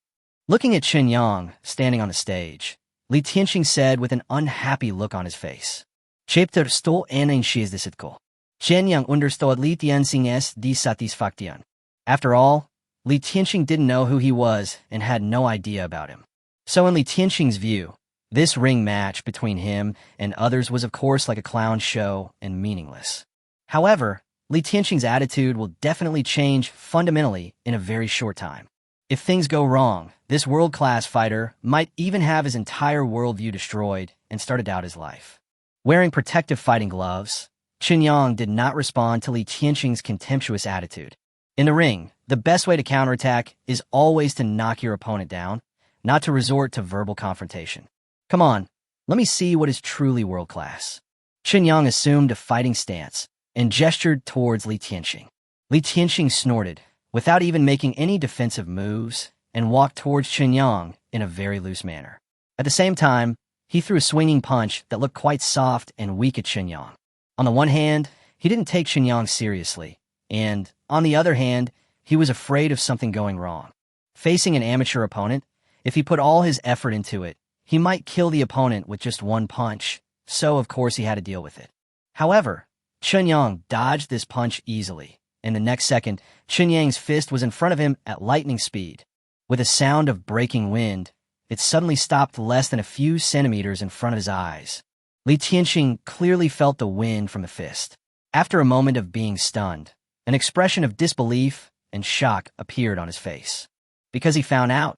Looking at Chen Yang standing on the stage, Li Tianxing said with an unhappy look on his face. Chapter sto anin shizdesitko. Chen Yang understood Li Tianxing's dissatisfaction. After all, Li Tianxing didn't know who he was and had no idea about him. So in Li Tianxing's view, this ring match between him and others was of course like a clown show and meaningless. However, Li Tianxing's attitude will definitely change fundamentally in a very short time. If things go wrong, this world-class fighter might even have his entire worldview destroyed and start to doubt his life. Wearing protective fighting gloves, Chen Yang did not respond to Li Tianxing's contemptuous attitude. In the ring, the best way to counterattack is always to knock your opponent down, not to resort to verbal confrontation. Come on, let me see what is truly world-class. Chen Yang assumed a fighting stance and gestured towards Li Tianxing. Li Tianxing snorted, without even making any defensive moves, and walked towards Chen Yang in a very loose manner. At the same time, he threw a swinging punch that looked quite soft and weak at Chen Yang. On the one hand, he didn't take Chen Yang seriously, and, on the other hand, he was afraid of something going wrong. Facing an amateur opponent, if he put all his effort into it, he might kill the opponent with just one punch, so of course he had to deal with it. However, Chen Yang dodged this punch easily, and the next second, Chen Yang's fist was in front of him at lightning speed. With a sound of breaking wind, it suddenly stopped less than a few centimeters in front of his eyes. Li Tianxing clearly felt the wind from the fist. After a moment of being stunned, an expression of disbelief and shock appeared on his face. Because he found out,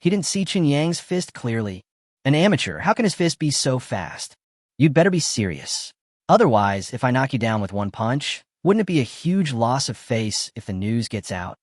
he didn't see Chen Yang's fist clearly. An amateur, how can his fist be so fast? You'd better be serious. Otherwise, if I knock you down with one punch, Wouldn't it be a huge loss of face if the news gets out?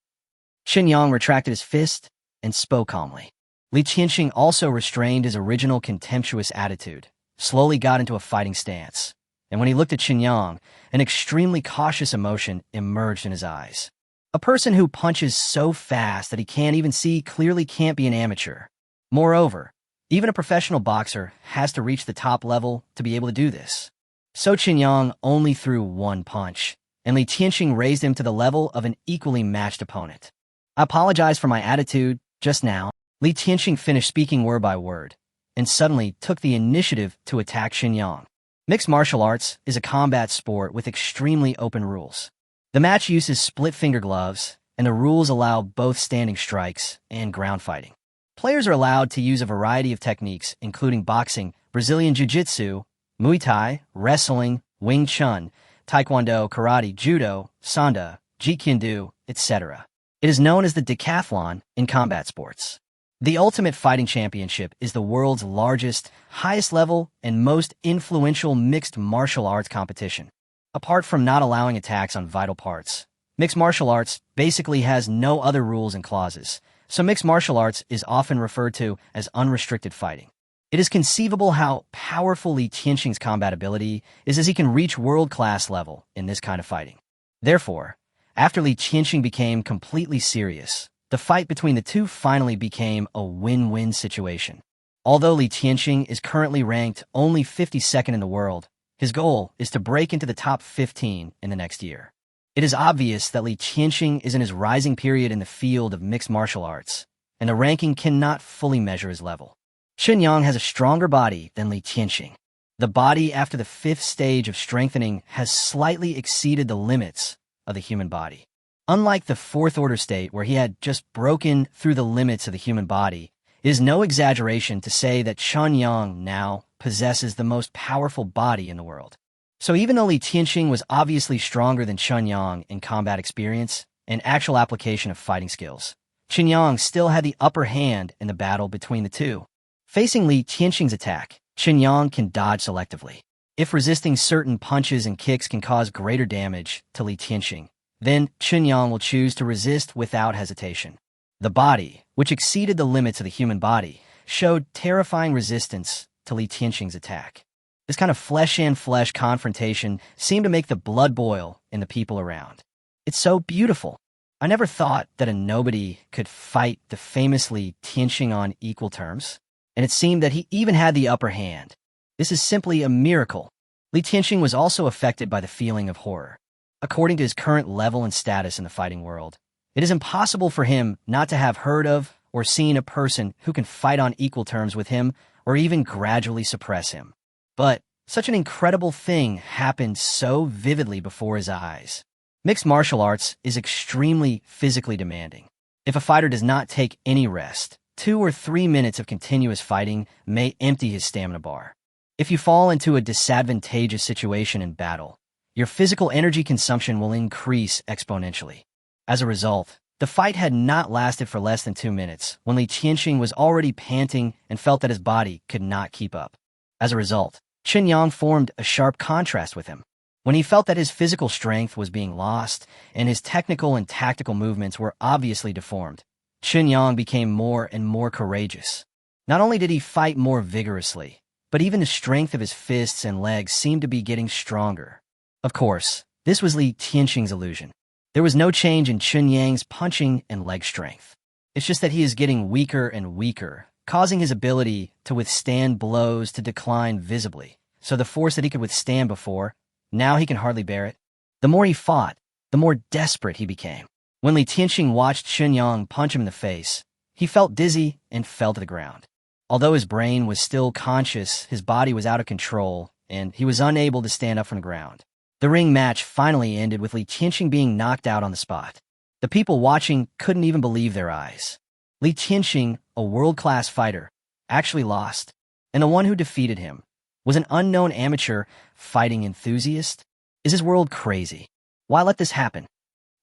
Qin Yang retracted his fist and spoke calmly. Li Qianxing also restrained his original contemptuous attitude, slowly got into a fighting stance, and when he looked at Qin Yang, an extremely cautious emotion emerged in his eyes. A person who punches so fast that he can't even see clearly can't be an amateur. Moreover, even a professional boxer has to reach the top level to be able to do this. So Qin Yang only threw one punch, and Li Qianxing raised him to the level of an equally matched opponent. I apologize for my attitude just now. Li Qianxing finished speaking word by word, and suddenly took the initiative to attack Qin Yang. Mixed martial arts is a combat sport with extremely open rules. The match uses split-finger gloves, and the rules allow both standing strikes and ground fighting. Players are allowed to use a variety of techniques, including boxing, Brazilian Jiu-Jitsu, Muay Thai, wrestling, Wing Chun, Taekwondo, Karate, Judo, Sanda, Jeet Kune Do, etc. It is known as the decathlon in combat sports. The Ultimate Fighting Championship is the world's largest, highest level, and most influential mixed martial arts competition. Apart from not allowing attacks on vital parts, mixed martial arts basically has no other rules and clauses, so mixed martial arts is often referred to as unrestricted fighting. It is conceivable how powerful Li Qianxing's combat ability is, as he can reach world-class level in this kind of fighting. Therefore, after Li Qianxing became completely serious, the fight between the two finally became a win-win situation. Although Li Qianxing is currently ranked only 52nd in the world, his goal is to break into the top 15 in the next year. It is obvious that Li Qianxing is in his rising period in the field of mixed martial arts, and the ranking cannot fully measure his level. Qin Yang has a stronger body than Li Qianxing. The body after the 5th stage of strengthening has slightly exceeded the limits of the human body. Unlike the 4th order state where he had just broken through the limits of the human body, it is no exaggeration to say that Qin Yang now possesses the most powerful body in the world. So even though Li Qianxing was obviously stronger than Qin Yang in combat experience and actual application of fighting skills, Qin Yang still had the upper hand in the battle between the two. Facing Li Qianxing's attack, Qin Yang can dodge selectively. If resisting certain punches and kicks can cause greater damage to Li Qianxing, then Qin Yang will choose to resist without hesitation. The body, which exceeded the limits of the human body, showed terrifying resistance to Li Qianxing's attack. This kind of flesh-and-flesh confrontation seemed to make the blood boil in the people around. It's so beautiful. I never thought that a nobody could fight the famous Li Qianxing on equal terms, and it seemed that he even had the upper hand. This is simply a miracle. Li Qianxing was also affected by the feeling of horror. According to his current level and status in the fighting world, it is impossible for him not to have heard of or seen a person who can fight on equal terms with him or even gradually suppress him. But such an incredible thing happened so vividly before his eyes. Mixed martial arts is extremely physically demanding. If a fighter does not take any rest, 2 or 3 minutes of continuous fighting may empty his stamina bar. If you fall into a disadvantageous situation in battle, your physical energy consumption will increase exponentially. As a result, the fight had not lasted for less than 2 minutes when Li Qianxing was already panting and felt that his body could not keep up. As a result, Qin Yang formed a sharp contrast with him. When he felt that his physical strength was being lost and his technical and tactical movements were obviously deformed, Qin Yang became more and more courageous. Not only did he fight more vigorously, but even the strength of his fists and legs seemed to be getting stronger. Of course, this was Li Qianxing's illusion. There was no change in Qin Yang's punching and leg strength. It's just that he is getting weaker and weaker, causing his ability to withstand blows to decline visibly. So the force that he could withstand before, now he can hardly bear it. The more he fought, the more desperate he became. When Li Qianxing watched Qin Yang punch him in the face, he felt dizzy and fell to the ground. Although his brain was still conscious, his body was out of control, and he was unable to stand up from the ground. The ring match finally ended with Li Qianxing being knocked out on the spot. The people watching couldn't even believe their eyes. Li Qianxing, a world-class fighter, actually lost, and the one who defeated him was an unknown amateur fighting enthusiast? Is his world crazy? Why let this happen?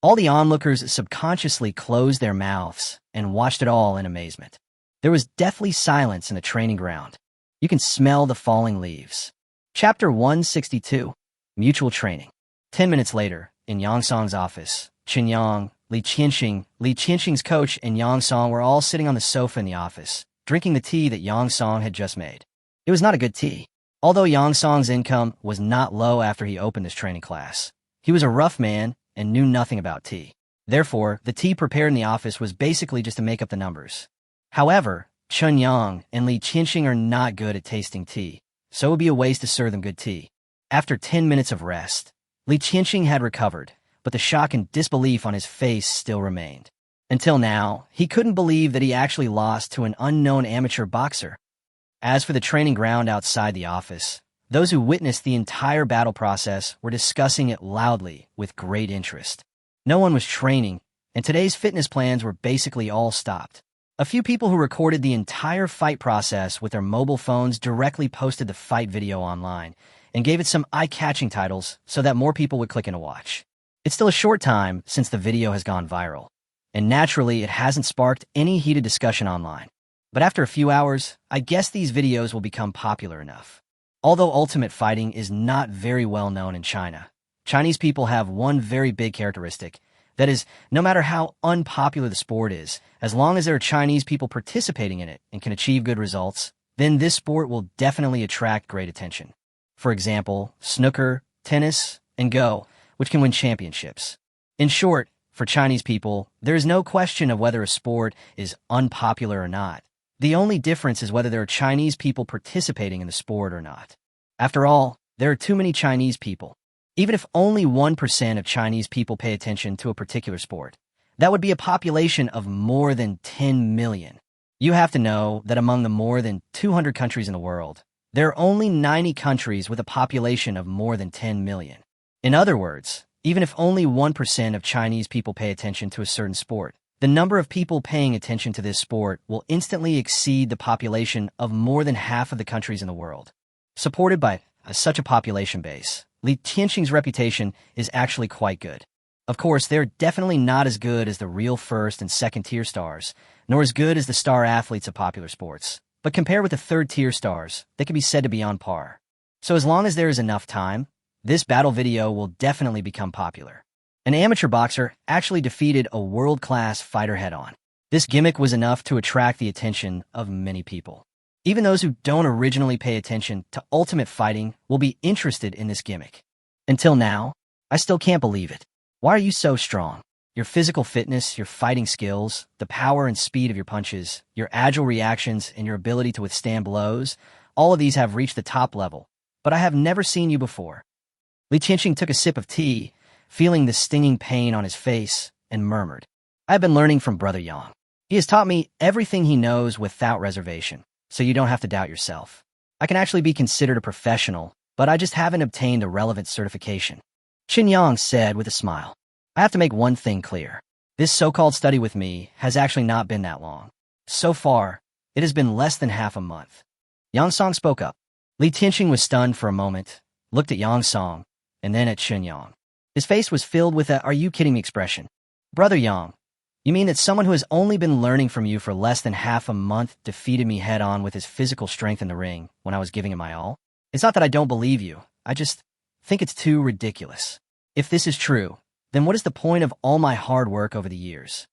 All the onlookers subconsciously closed their mouths and watched it all in amazement. There was deathly silence in the training ground. You can smell the falling leaves. Chapter 162, Mutual Training. 10 minutes later, in Yang Song's office. Chen Yang, Li Qianxing's coach, and Yang Song were all sitting on the sofa in the office, drinking the tea that Yang Song had just made. It was not a good tea. Although Yang Song's income was not low after he opened this training class, he was a rough man and knew nothing about tea. Therefore, the tea prepared in the office was basically just to make up the numbers. However, Chen Yang and Li Qianxing are not good at tasting tea, so it would be a waste to serve them good tea. After 10 minutes of rest, Li Qianxing had recovered, but the shock and disbelief on his face still remained. Until now, he couldn't believe that he actually lost to an unknown amateur boxer. As for the training ground outside the office, those who witnessed the entire battle process were discussing it loudly with great interest. No one was training, and today's fitness plans were basically all stopped. A few people who recorded the entire fight process with their mobile phones directly posted the fight video online and gave it some eye-catching titles so that more people would click in to watch. It's still a short time since the video has gone viral, and naturally it hasn't sparked any heated discussion online. But after a few hours, I guess these videos will become popular enough. Although ultimate fighting is not very well known in China, Chinese people have one very big characteristic. That is, no matter how unpopular the sport is, as long as there are Chinese people participating in it and can achieve good results, then this sport will definitely attract great attention. For example, snooker, tennis, and Go, which can win championships. In short, for Chinese people, there is no question of whether a sport is unpopular or not. The only difference is whether there are Chinese people participating in the sport or not. After all, there are too many Chinese people. Even if only 1% of Chinese people pay attention to a particular sport, that would be a population of more than 10 million. You have to know that among the more than 200 countries in the world, there are only 90 countries with a population of more than 10 million. In other words, even if only 1% of Chinese people pay attention to a certain sport, the number of people paying attention to this sport will instantly exceed the population of more than half of the countries in the world. Supported by such a population base, Li Qianxing's reputation is actually quite good. Of course, they're definitely not as good as the real first and second tier stars, nor as good as the star athletes of popular sports. But compared with the third tier stars, they can be said to be on par. So as long as there is enough time, this battle video will definitely become popular. An amateur boxer actually defeated a world-class fighter head-on. This gimmick was enough to attract the attention of many people. Even those who don't originally pay attention to ultimate fighting will be interested in this gimmick. Until now, I still can't believe it. Why are you so strong? Your physical fitness, your fighting skills, the power and speed of your punches, your agile reactions, and your ability to withstand blows, all of these have reached the top level, but I have never seen you before. Li Qianxing took a sip of tea, feeling the stinging pain on his face, and murmured, I've been learning from Brother Yang. He has taught me everything he knows without reservation, so you don't have to doubt yourself. I can actually be considered a professional, but I just haven't obtained a relevant certification. Chen Yang said with a smile, I have to make one thing clear. This so-called study with me has actually not been that long. So far, it has been less than half a month. Yang Song spoke up. Li Qianxing was stunned for a moment, looked at Yang Song, and then at Chen Yang. His face was filled with a "are you kidding me" expression. Brother Yang, you mean that someone who has only been learning from you for less than half a month defeated me head-on with his physical strength in the ring when I was giving it my all? It's not that I don't believe you. I just think it's too ridiculous. If this is true, then what is the point of all my hard work over the years?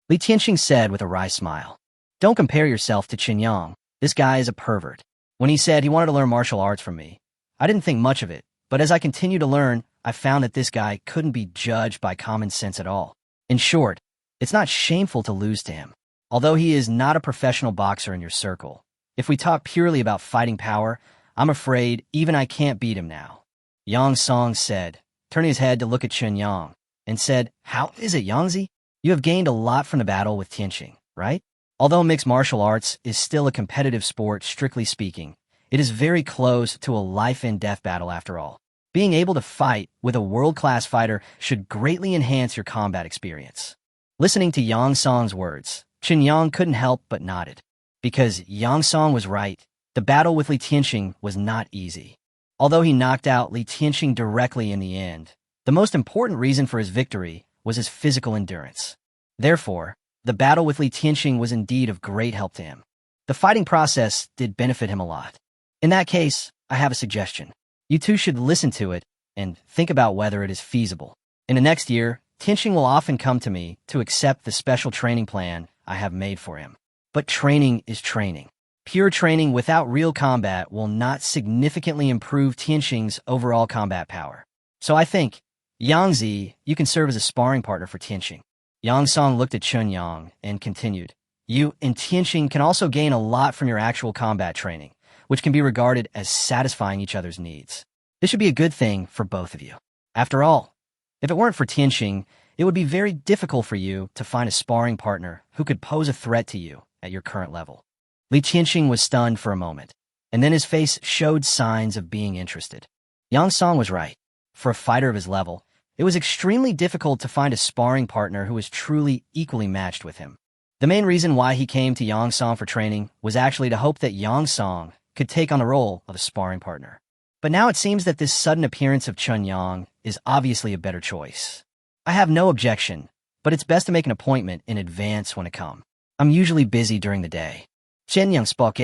Li Qianxing said with a wry smile. Don't compare yourself to Chen Yang. This guy is a pervert. When he said he wanted to learn martial arts from me, I didn't think much of it, but as I continued to learn, I found that this guy couldn't be judged by common sense at all. In short, it's not shameful to lose to him. Although he is not a professional boxer in your circle, if we talk purely about fighting power, I'm afraid even I can't beat him now. Yang Song said, turning his head to look at Chen Yang, and said, How is it, Yangzi? You have gained a lot from the battle with Tianxing, right? Although mixed martial arts is still a competitive sport, strictly speaking, it is very close to a life-and-death battle after all. Being able to fight with a world-class fighter should greatly enhance your combat experience. Listening to Yang Song's words, Chen Yang couldn't help but nodded. Because Yang Song was right, the battle with Li Qianxing was not easy. Although he knocked out Li Qianxing directly in the end, the most important reason for his victory was his physical endurance. Therefore, the battle with Li Qianxing was indeed of great help to him. The fighting process did benefit him a lot. In that case, I have a suggestion. You two should listen to it and think about whether it is feasible. In the next year, Tianxing will often come to me to accept the special training plan I have made for him. But training is training. Pure training without real combat will not significantly improve Tianxing's overall combat power. So I think, Yangzi, you can serve as a sparring partner for Tianxing. Yang Song looked at Chun Yang and continued, you and Tianxing can also gain a lot from your actual combat training, which can be regarded as satisfying each other's needs. This should be a good thing for both of you. After all, if it weren't for Tianxing, it would be very difficult for you to find a sparring partner who could pose a threat to you at your current level. Li Tianxing was stunned for a moment, and then his face showed signs of being interested. Yang Song was right. For a fighter of his level, it was extremely difficult to find a sparring partner who was truly equally matched with him. The main reason why he came to Yang Song for training was actually to hope that Yang Song could take on the role of a sparring partner. But now it seems that this sudden appearance of Chun Yang is obviously a better choice. I have no objection, but it's best to make an appointment in advance when it comes. I'm usually busy during the day. Chen Yang spoke.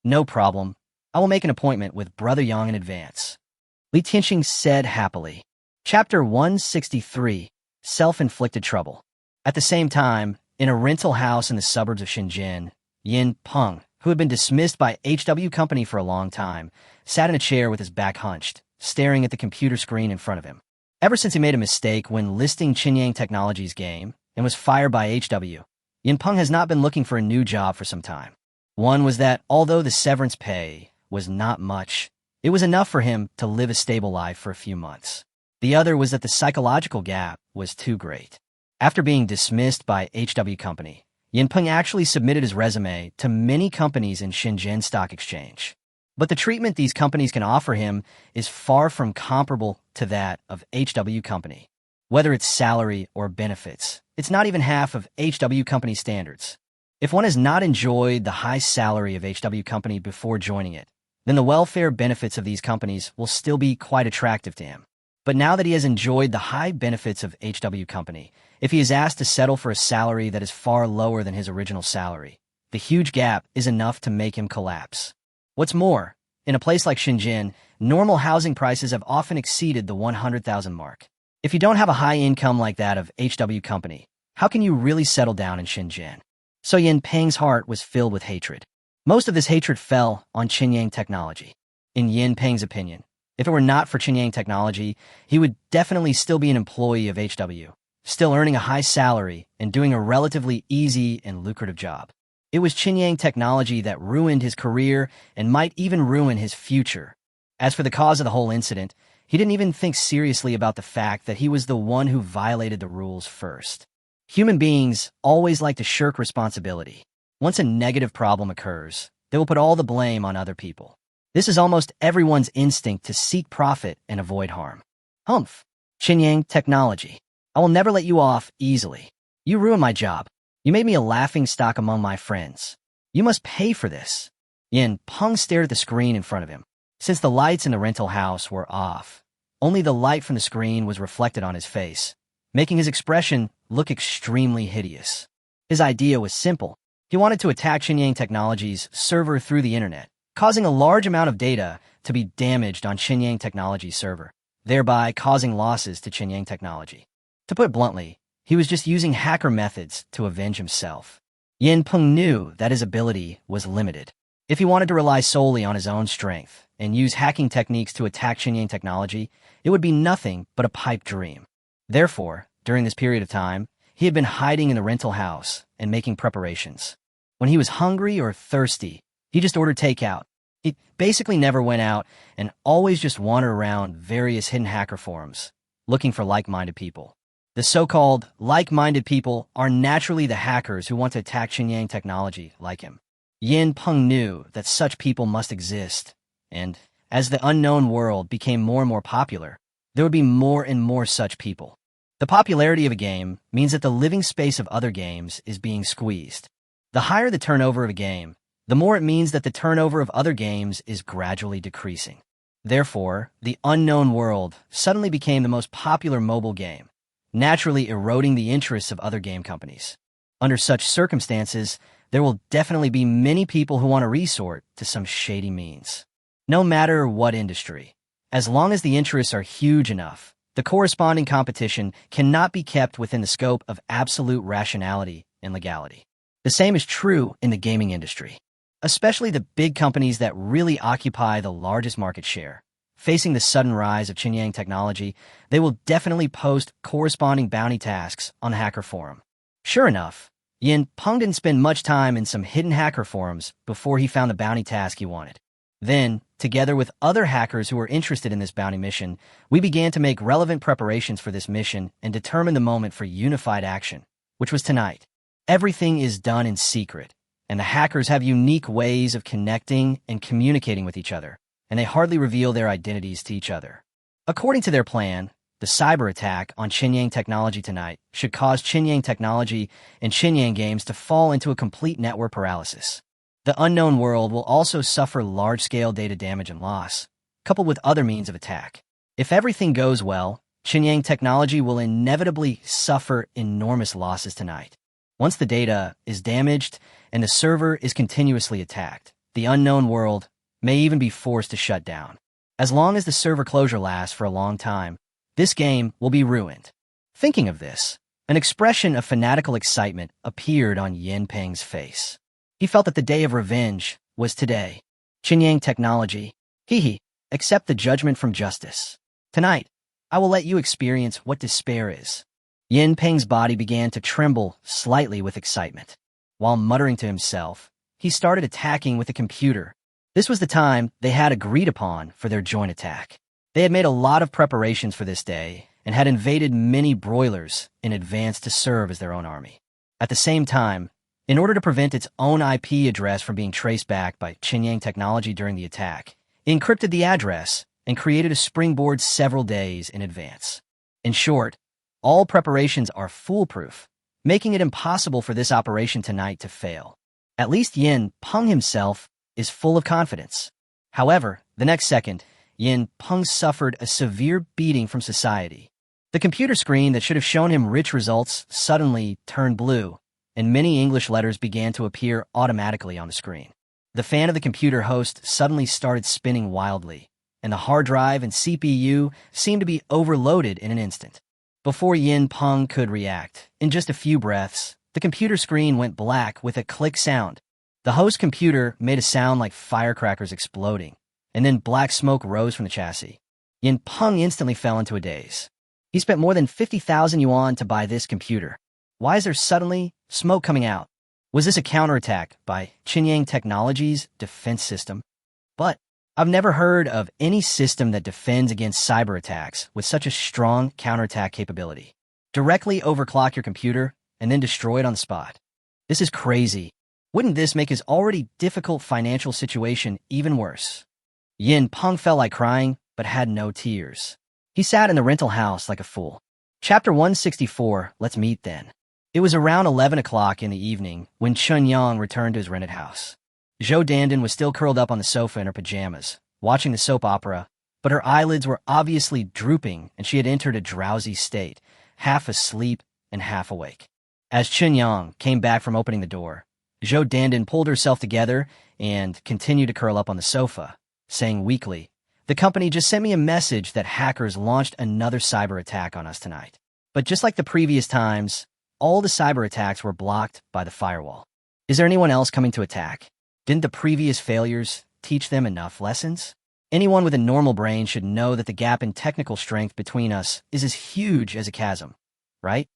No problem. I will make an appointment with Brother Yang in advance. Li Tianxing said happily. Chapter 163, Self-Inflicted Trouble. At the same time, in a rental house in the suburbs of Shenzhen, Yin Peng, who had been dismissed by HW Company for a long time, sat in a chair with his back hunched, staring at the computer screen in front of him. Ever since he made a mistake when listing Chinyang Technologies' game and was fired by HW, Yin Peng has not been looking for a new job for some time. One was that, although the severance pay was not much, it was enough for him to live a stable life for a few months. The other was that the psychological gap was too great. After being dismissed by HW Company, Yin Peng actually submitted his resume to many companies in Shenzhen Stock Exchange. But the treatment these companies can offer him is far from comparable to that of HW Company. Whether it's salary or benefits, it's not even half of HW Company standards. If one has not enjoyed the high salary of HW Company before joining it, then the welfare benefits of these companies will still be quite attractive to him. But now that he has enjoyed the high benefits of HW Company, if he is asked to settle for a salary that is far lower than his original salary, the huge gap is enough to make him collapse. What's more, in a place like Shenzhen, normal housing prices have often exceeded the 100,000 mark. If you don't have a high income like that of HW Company, how can you really settle down in Shenzhen? So Yin Peng's heart was filled with hatred. Most of this hatred fell on Chinyang Technology. In Yin Peng's opinion, if it were not for Chinyang Technology, he would definitely still be an employee of HW, still earning a high salary and doing a relatively easy and lucrative job. It was Chinyang Technology that ruined his career and might even ruin his future. As for the cause of the whole incident, he didn't even think seriously about the fact that he was the one who violated the rules first. Human beings always like to shirk responsibility. Once a negative problem occurs, they will put all the blame on other people. This is almost everyone's instinct to seek profit and avoid harm. Humph. Chinyang Technology. I will never let you off easily. You ruined my job. You made me a laughingstock among my friends. You must pay for this. Yin Peng stared at the screen in front of him. Since the lights in the rental house were off, only the light from the screen was reflected on his face, making his expression look extremely hideous. His idea was simple. He wanted to attack Chinyang Technology's server through the internet, causing a large amount of data to be damaged on Chinyang Technology's server, thereby causing losses to Chinyang Technology. To put it bluntly, he was just using hacker methods to avenge himself. Yin Peng knew that his ability was limited. If he wanted to rely solely on his own strength and use hacking techniques to attack Chinyang Technology, it would be nothing but a pipe dream. Therefore, during this period of time, he had been hiding in the rental house and making preparations. When he was hungry or thirsty, he just ordered takeout. He basically never went out and always just wandered around various hidden hacker forums, looking for like-minded people. The so-called like-minded people are naturally the hackers who want to attack Chinyang Technology like him. Yin Peng knew that such people must exist, and as the unknown world became more and more popular, there would be more and more such people. The popularity of a game means that the living space of other games is being squeezed. The higher the turnover of a game, the more it means that the turnover of other games is gradually decreasing. Therefore, the unknown world suddenly became the most popular mobile game, naturally eroding the interests of other game companies. Under such circumstances, there will definitely be many people who want to resort to some shady means. No matter what industry, as long as the interests are huge enough, The corresponding competition cannot be kept within the scope of absolute rationality and legality. The same is true in the gaming industry, especially the big companies that really occupy the largest market share. Facing the sudden rise of Qinyang technology, they will definitely post corresponding bounty tasks on the hacker forum. Sure enough, Yin Peng didn't spend much time in some hidden hacker forums before he found the bounty task he wanted. Then, together with other hackers who were interested in this bounty mission, we began to make relevant preparations for this mission and determine the moment for unified action, which was tonight. Everything is done in secret, and the hackers have unique ways of connecting and communicating with each other, and they hardly reveal their identities to each other. According to their plan, the cyber attack on Qinyang Technology tonight should cause Qinyang Technology and Qinyang Games to fall into a complete network paralysis. The unknown world will also suffer large-scale data damage and loss, coupled with other means of attack. If everything goes well, Qinyang Technology will inevitably suffer enormous losses tonight. Once the data is damaged and the server is continuously attacked, the unknown world may even be forced to shut down. As long as the server closure lasts for a long time, this game will be ruined. Thinking of this, an expression of fanatical excitement appeared on Yin Peng's face. He felt that the day of revenge was today. Qinyang Technology, accept the judgment from justice. Tonight, I will let you experience what despair is. Yin Peng's body began to tremble slightly with excitement. While muttering to himself, he started attacking with the computer. This was the time they had agreed upon for their joint attack. They had made a lot of preparations for this day and had invaded many broilers in advance to serve as their own army. At the same time, in order to prevent its own IP address from being traced back by Qinyang Technology during the attack, it encrypted the address and created a springboard several days in advance. In short, all preparations are foolproof, making it impossible for this operation tonight to fail. At least Yin Peng himself is full of confidence. However, the next second, Yin Peng suffered a severe beating from society. The computer screen that should have shown him rich results suddenly turned blue, and many English letters began to appear automatically on the screen. The fan of the computer host suddenly started spinning wildly, and the hard drive and CPU seemed to be overloaded in an instant. Before Yin Peng could react, in just a few breaths, the computer screen went black with a click sound. The host computer made a sound like firecrackers exploding, and then black smoke rose from the chassis. Yin Peng instantly fell into a daze. He spent more than 50,000 yuan to buy this computer. Why is there suddenly smoke coming out? Was this a counterattack by Qinyang Technology's defense system? But I've never heard of any system that defends against cyber attacks with such a strong counterattack capability. Directly overclock your computer and then destroy it on the spot. This is crazy. Wouldn't this make his already difficult financial situation even worse? Yin Peng felt like crying, but had no tears. He sat in the rental house like a fool. Chapter 164, Let's Meet Then. It was around 11 o'clock in the evening when Chun Yang returned to his rented house. Zhou Dandan was still curled up on the sofa in her pajamas, watching the soap opera, but her eyelids were obviously drooping and she had entered a drowsy state, half asleep and half awake. As Chun Yang came back from opening the door, Zhou Dandan pulled herself together and continued to curl up on the sofa, saying weakly, "The company just sent me a message that hackers launched another cyber attack on us tonight. But just like the previous times, all the cyber attacks were blocked by the firewall. Is there anyone else coming to attack? Didn't the previous failures teach them enough lessons? Anyone with a normal brain should know that the gap in technical strength between us is as huge as a chasm, right?"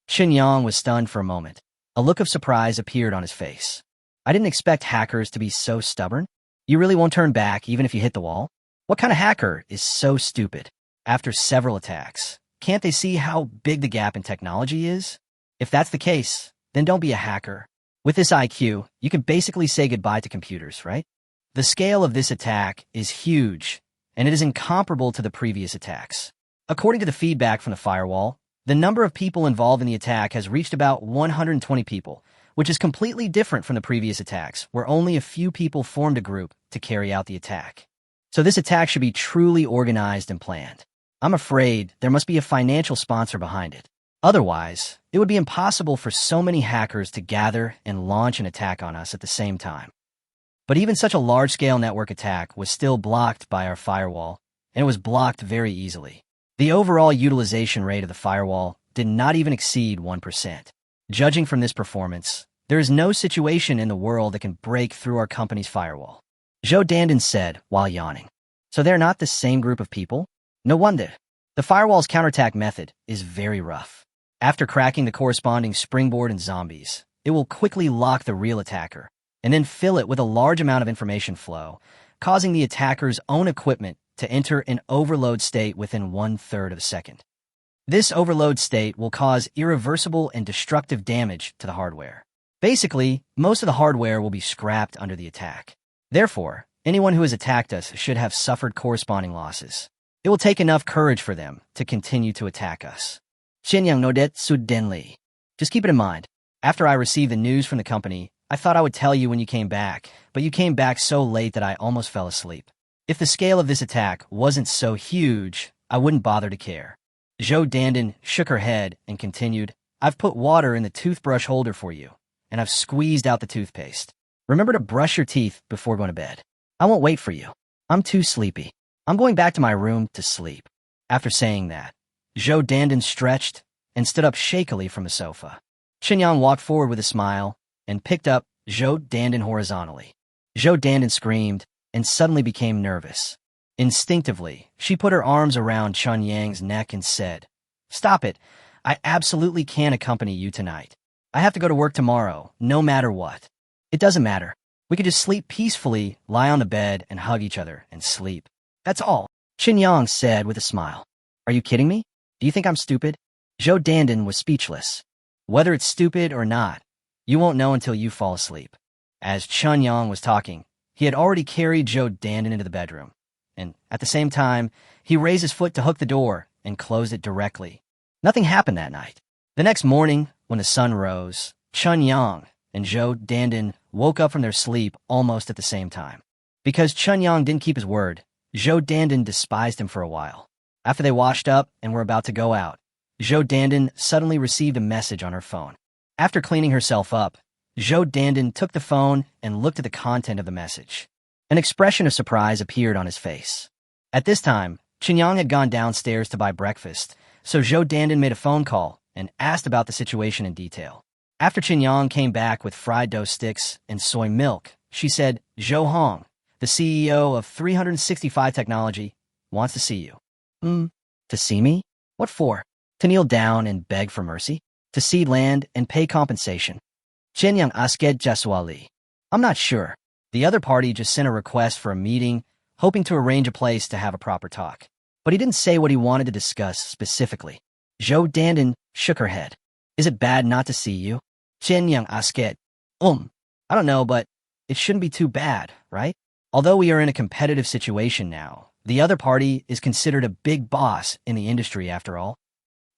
Chun Yang was stunned for a moment. A look of surprise appeared on his face. "I didn't expect hackers to be so stubborn. You really won't turn back even if you hit the wall? What kind of hacker is so stupid? After several attacks, can't they see how big the gap in technology is? If that's the case, then don't be a hacker. With this IQ, you can basically say goodbye to computers, right? The scale of this attack is huge, and it is incomparable to the previous attacks. According to the feedback from the firewall, the number of people involved in the attack has reached about 120 people, which is completely different from the previous attacks, where only a few people formed a group to carry out the attack. So this attack should be truly organized and planned. I'm afraid there must be a financial sponsor behind it. Otherwise, it would be impossible for so many hackers to gather and launch an attack on us at the same time. But even such a large-scale network attack was still blocked by our firewall, and it was blocked very easily. The overall utilization rate of the firewall did not even exceed 1%. Judging from this performance, there is no situation in the world that can break through our company's firewall. Zhou Dandan said while yawning. So they're not the same group of people? No wonder. The firewall's counterattack method is very rough. After cracking the corresponding springboard and zombies, it will quickly lock the real attacker, and then fill it with a large amount of information flow, causing the attacker's own equipment to enter an overload state within 1/3 of a second. This overload state will cause irreversible and destructive damage to the hardware. Basically, most of the hardware will be scrapped under the attack. Therefore, anyone who has attacked us should have suffered corresponding losses. It will take enough courage for them to continue to attack us. Xinyang nodet sudenli. Just keep it in mind. After I received the news from the company, I thought I would tell you when you came back, but you came back so late that I almost fell asleep. If the scale of this attack wasn't so huge, I wouldn't bother to care. Zhou Dandan shook her head and continued, I've put water in the toothbrush holder for you, and I've squeezed out the toothpaste. Remember to brush your teeth before going to bed. I won't wait for you. I'm too sleepy. I'm going back to my room to sleep. After saying that, Zhou Dandan stretched and stood up shakily from the sofa. Xinyang walked forward with a smile and picked up Zhou Dandan horizontally. Zhou Dandan screamed and suddenly became nervous. Instinctively, she put her arms around Chun Yang's neck and said, Stop it. I absolutely can't accompany you tonight. I have to go to work tomorrow, no matter what. It doesn't matter. We could just sleep peacefully, lie on the bed, and hug each other and sleep. That's all. Xinyang said with a smile. Are you kidding me? Do you think I'm stupid? Zhou Dandan was speechless. Whether it's stupid or not, you won't know until you fall asleep. As Chun Yang was talking, he had already carried Zhou Dandan into the bedroom, and at the same time, he raised his foot to hook the door and closed it directly. Nothing happened that night. The next morning, when the sun rose, Chun Yang and Zhou Dandan woke up from their sleep almost at the same time. Because Chun Yang didn't keep his word, Zhou Dandan despised him for a while. After they washed up and were about to go out, Zhou Dandan suddenly received a message on her phone. After cleaning herself up, Zhou Dandan took the phone and looked at the content of the message. An expression of surprise appeared on his face. At this time, Xinyang had gone downstairs to buy breakfast, so Zhou Dandan made a phone call and asked about the situation in detail. After Xinyang came back with fried dough sticks and soy milk, she said, Zhou Hong, the CEO of 365 Technology, wants to see you. To see me? What for? To kneel down and beg for mercy? To cede land and pay compensation? Xinyang Asked Jaswali. I'm not sure. The other party just sent a request for a meeting, hoping to arrange a place to have a proper talk. But he didn't say what he wanted to discuss specifically. Zhou Dandan shook her head. Is it bad not to see you? Xinyang Asked. I don't know, but it shouldn't be too bad, right? Although we are in a competitive situation now, the other party is considered a big boss in the industry after all.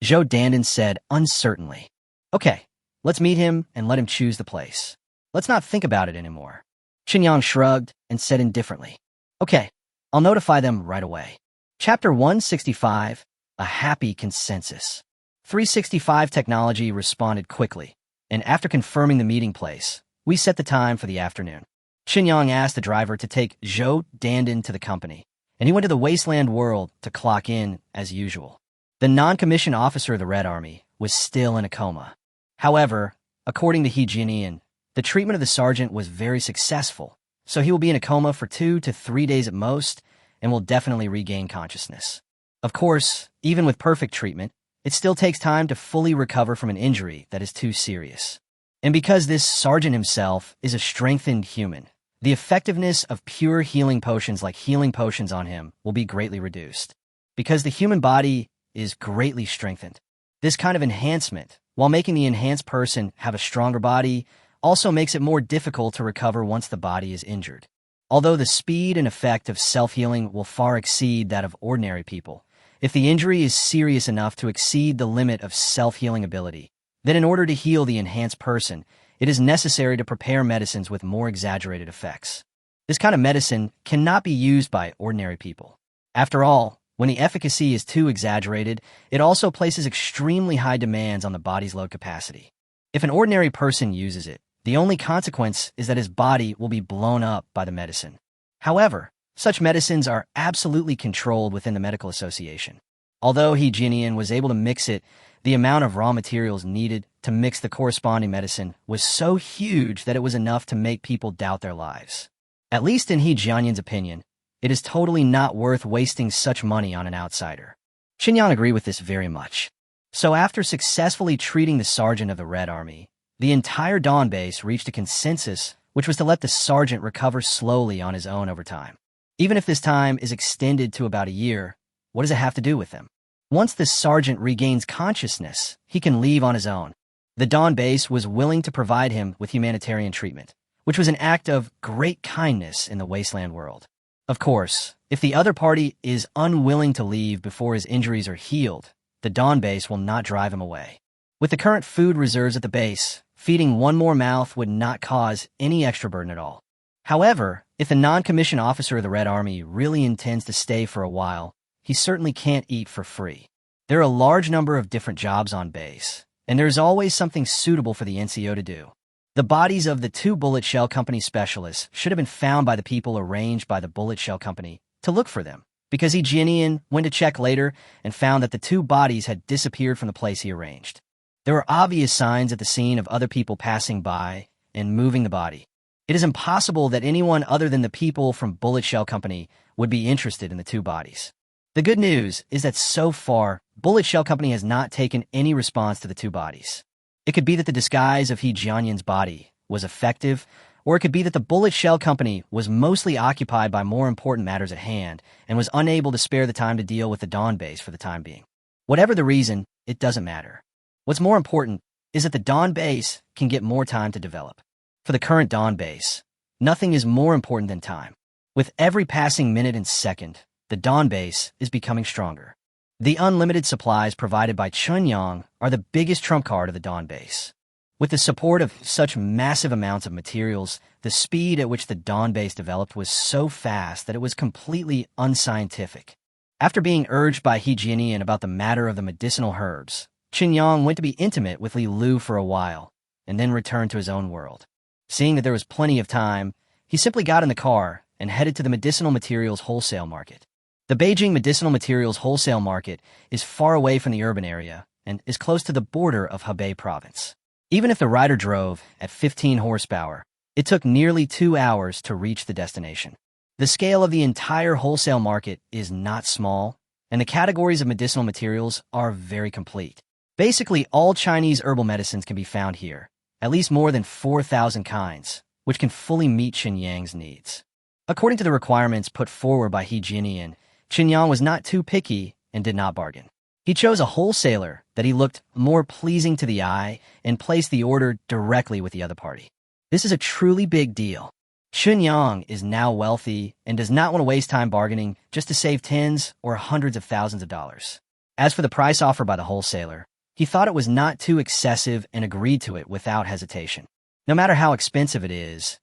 Zhou Dandan said uncertainly. Okay, let's meet him and let him choose the place. Let's not think about it anymore. Xinyang shrugged and said indifferently. Okay, I'll notify them right away. Chapter 165, A Happy Consensus. 365 Technology responded quickly, and after confirming the meeting place, we set the time for the afternoon. Xinyang asked the driver to take Zhou Dandan to the company, and he went to the wasteland world to clock in as usual. The non-commissioned officer of the Red Army was still in a coma. However, according to He Jinian, the treatment of the sergeant was very successful, so he will be in a coma for 2 to 3 days at most and will definitely regain consciousness. Of course, even with perfect treatment, it still takes time to fully recover from an injury that is too serious. And because this sergeant himself is a strengthened human, the effectiveness of pure healing potions like healing potions on him will be greatly reduced. Because the human body is greatly strengthened. This kind of enhancement, while making the enhanced person have a stronger body, also makes it more difficult to recover once the body is injured. Although the speed and effect of self-healing will far exceed that of ordinary people, if the injury is serious enough to exceed the limit of self-healing ability, then in order to heal the enhanced person, it is necessary to prepare medicines with more exaggerated effects. This kind of medicine cannot be used by ordinary people. After all, when the efficacy is too exaggerated, it also places extremely high demands on the body's load capacity. If an ordinary person uses it, the only consequence is that his body will be blown up by the medicine. However, such medicines are absolutely controlled within the medical association. Although He Jianian was able to mix it, the amount of raw materials needed to mix the corresponding medicine was so huge that it was enough to make people doubt their lives. At least in He Jianian's opinion, it is totally not worth wasting such money on an outsider. Qinyang agreed with this very much. So after successfully treating the sergeant of the Red Army, the entire Dawn base reached a consensus, which was to let the sergeant recover slowly on his own over time. Even if this time is extended to about a year, what does it have to do with him? Once the sergeant regains consciousness, he can leave on his own. The Dawn base was willing to provide him with humanitarian treatment, which was an act of great kindness in the wasteland world. Of course, if the other party is unwilling to leave before his injuries are healed, the Dawn base will not drive him away. With the current food reserves at the base, feeding one more mouth would not cause any extra burden at all. However, if the non-commissioned officer of the Red Army really intends to stay for a while, he certainly can't eat for free. There are a large number of different jobs on base, and there's always something suitable for the NCO to do. The bodies of the 2 Bullet Shell Company specialists should have been found by the people arranged by the Bullet Shell Company to look for them, because He Jianian went to check later and found that the 2 bodies had disappeared from the place he arranged. There were obvious signs at the scene of other people passing by and moving the body. It is impossible that anyone other than the people from Bullet Shell Company would be interested in the 2 bodies. The good news is that so far, Bullet Shell Company has not taken any response to the 2 bodies. It could be that the disguise of He Jianian's body was effective, or it could be that the Bullet Shell Company was mostly occupied by more important matters at hand and was unable to spare the time to deal with the Dawn base for the time being. Whatever the reason, it doesn't matter. What's more important is that the Dawn base can get more time to develop. For the current Dawn base, nothing is more important than time. With every passing minute and second, the Dawn base is becoming stronger. The unlimited supplies provided by Qinyang are the biggest trump card of the Dawn base. With the support of such massive amounts of materials, the speed at which the Dawn base developed was so fast that it was completely unscientific. After being urged by He Jianian about the matter of the medicinal herbs, Qinyang went to be intimate with Li Lu for a while, and then returned to his own world. Seeing that there was plenty of time, he simply got in the car and headed to the medicinal materials wholesale market. The Beijing medicinal materials wholesale market is far away from the urban area and is close to the border of Hebei province. Even if the rider drove at 15 horsepower, it took nearly 2 hours to reach the destination. The scale of the entire wholesale market is not small, and the categories of medicinal materials are very complete. Basically, all Chinese herbal medicines can be found here, at least more than 4,000 kinds, which can fully meet Qinyang's needs. According to the requirements put forward by He Jianian, Qinyang was not too picky and did not bargain. He chose a wholesaler that he looked more pleasing to the eye and placed the order directly with the other party. This is a truly big deal. Qinyang is now wealthy and does not want to waste time bargaining just to save tens or hundreds of thousands of dollars. As for the price offered by the wholesaler, he thought it was not too excessive and agreed to it without hesitation. No matter how expensive it is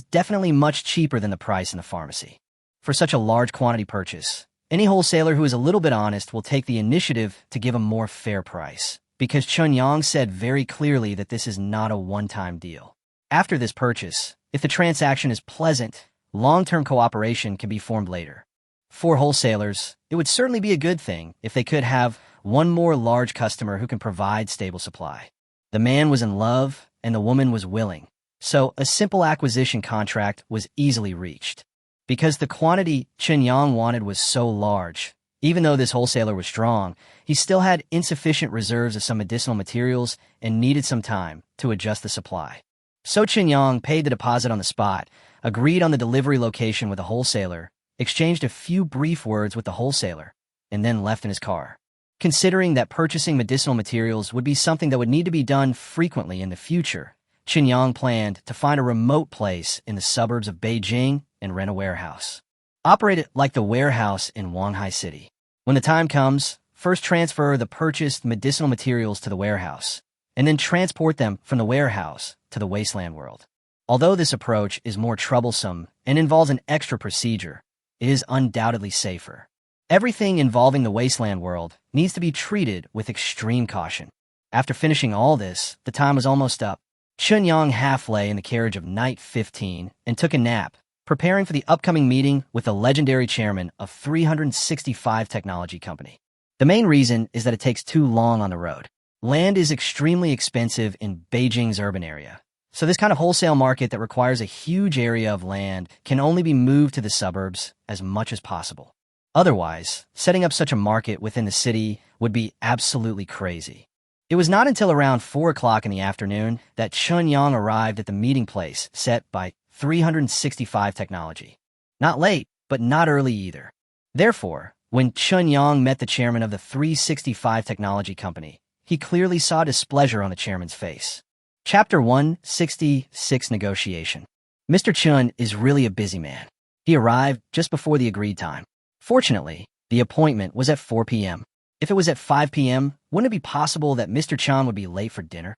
definitely much cheaper than the price in the pharmacy. For such a large quantity purchase, any wholesaler who is a little bit honest will take the initiative to give a more fair price, because Qinyang said very clearly that this is not a one-time deal. After this purchase, if the transaction is pleasant, long-term cooperation can be formed later. For wholesalers, it would certainly be a good thing if they could have one more large customer who can provide stable supply. The man was in love, and the woman was willing, so a simple acquisition contract was easily reached. Because the quantity Qinyang wanted was so large, even though this wholesaler was strong, he still had insufficient reserves of some medicinal materials and needed some time to adjust the supply. So Qinyang paid the deposit on the spot, agreed on the delivery location with the wholesaler, exchanged a few brief words with the wholesaler, and then left in his car. Considering that purchasing medicinal materials would be something that would need to be done frequently in the future, Qinyang planned to find a remote place in the suburbs of Beijing and rent a warehouse. Operate it like the warehouse in Wanghai City. When the time comes, first transfer the purchased medicinal materials to the warehouse, and then transport them from the warehouse to the wasteland world. Although this approach is more troublesome and involves an extra procedure, it is undoubtedly safer. Everything involving the wasteland world needs to be treated with extreme caution. After finishing all this, the time was almost up. Qinyang half lay in the carriage of Night 15 and took a nap, preparing for the upcoming meeting with the legendary chairman of 365 Technology Company. The main reason is that it takes too long on the road. Land is extremely expensive in Beijing's urban area. So this kind of wholesale market that requires a huge area of land can only be moved to the suburbs as much as possible. Otherwise, setting up such a market within the city would be absolutely crazy. It was not until around 4 o'clock in the afternoon that Chun Yang arrived at the meeting place set by 365 technology. Not late, but not early either. Therefore, when Chun Yang met the chairman of the 365 Technology Company, he clearly saw displeasure on the chairman's face. Chapter 166 Negotiation. Mr. Chun is really a busy man. He arrived just before the agreed time. Fortunately, the appointment was at 4 p.m. If it was at 5 p.m., wouldn't it be possible that Mr. Chan would be late for dinner?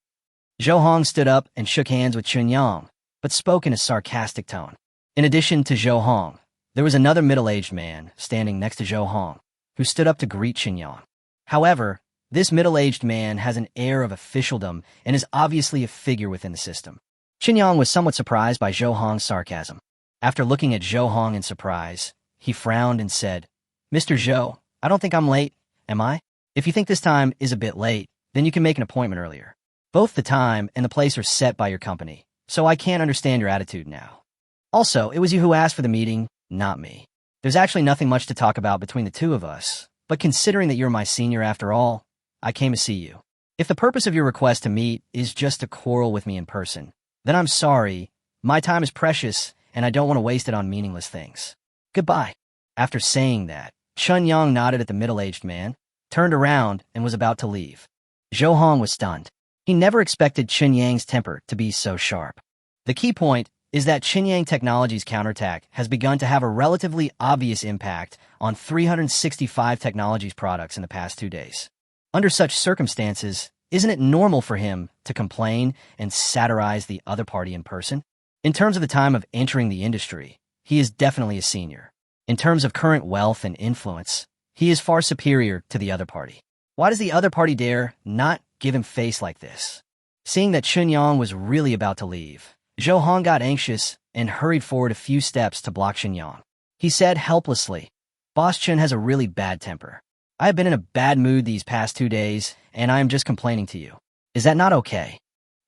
Zhou Hong stood up and shook hands with Chun Yang, but spoke in a sarcastic tone. In addition to Zhou Hong, there was another middle-aged man standing next to Zhou Hong, who stood up to greet Chun Yang. However, this middle-aged man has an air of officialdom and is obviously a figure within the system. Chun Yang was somewhat surprised by Zhou Hong's sarcasm. After looking at Zhou Hong in surprise, he frowned and said, "Mr. Zhou, I don't think I'm late, am I? If you think this time is a bit late, then you can make an appointment earlier. Both the time and the place are set by your company, so I can't understand your attitude now. Also, it was you who asked for the meeting, not me. There's actually nothing much to talk about between the two of us, but considering that you're my senior after all, I came to see you. If the purpose of your request to meet is just to quarrel with me in person, then I'm sorry. My time is precious, and I don't want to waste it on meaningless things. Goodbye." After saying that, Chun Yang nodded at the middle-aged man, turned around, and was about to leave. Zhou Hong was stunned. He never expected Chun Yang's temper to be so sharp. The key point is that Chun Yang Technology's counterattack has begun to have a relatively obvious impact on 365 Technology's products in the past 2 days. Under such circumstances, isn't it normal for him to complain and satirize the other party in person? In terms of the time of entering the industry, he is definitely a senior. In terms of current wealth and influence, he is far superior to the other party. Why does the other party dare not give him face like this? Seeing that Chun Yang was really about to leave, Zhou Hong got anxious and hurried forward a few steps to block Chun Yang. He said helplessly, "Boss Chun has a really bad temper. I have been in a bad mood these past 2 days, and I am just complaining to you. Is that not okay?"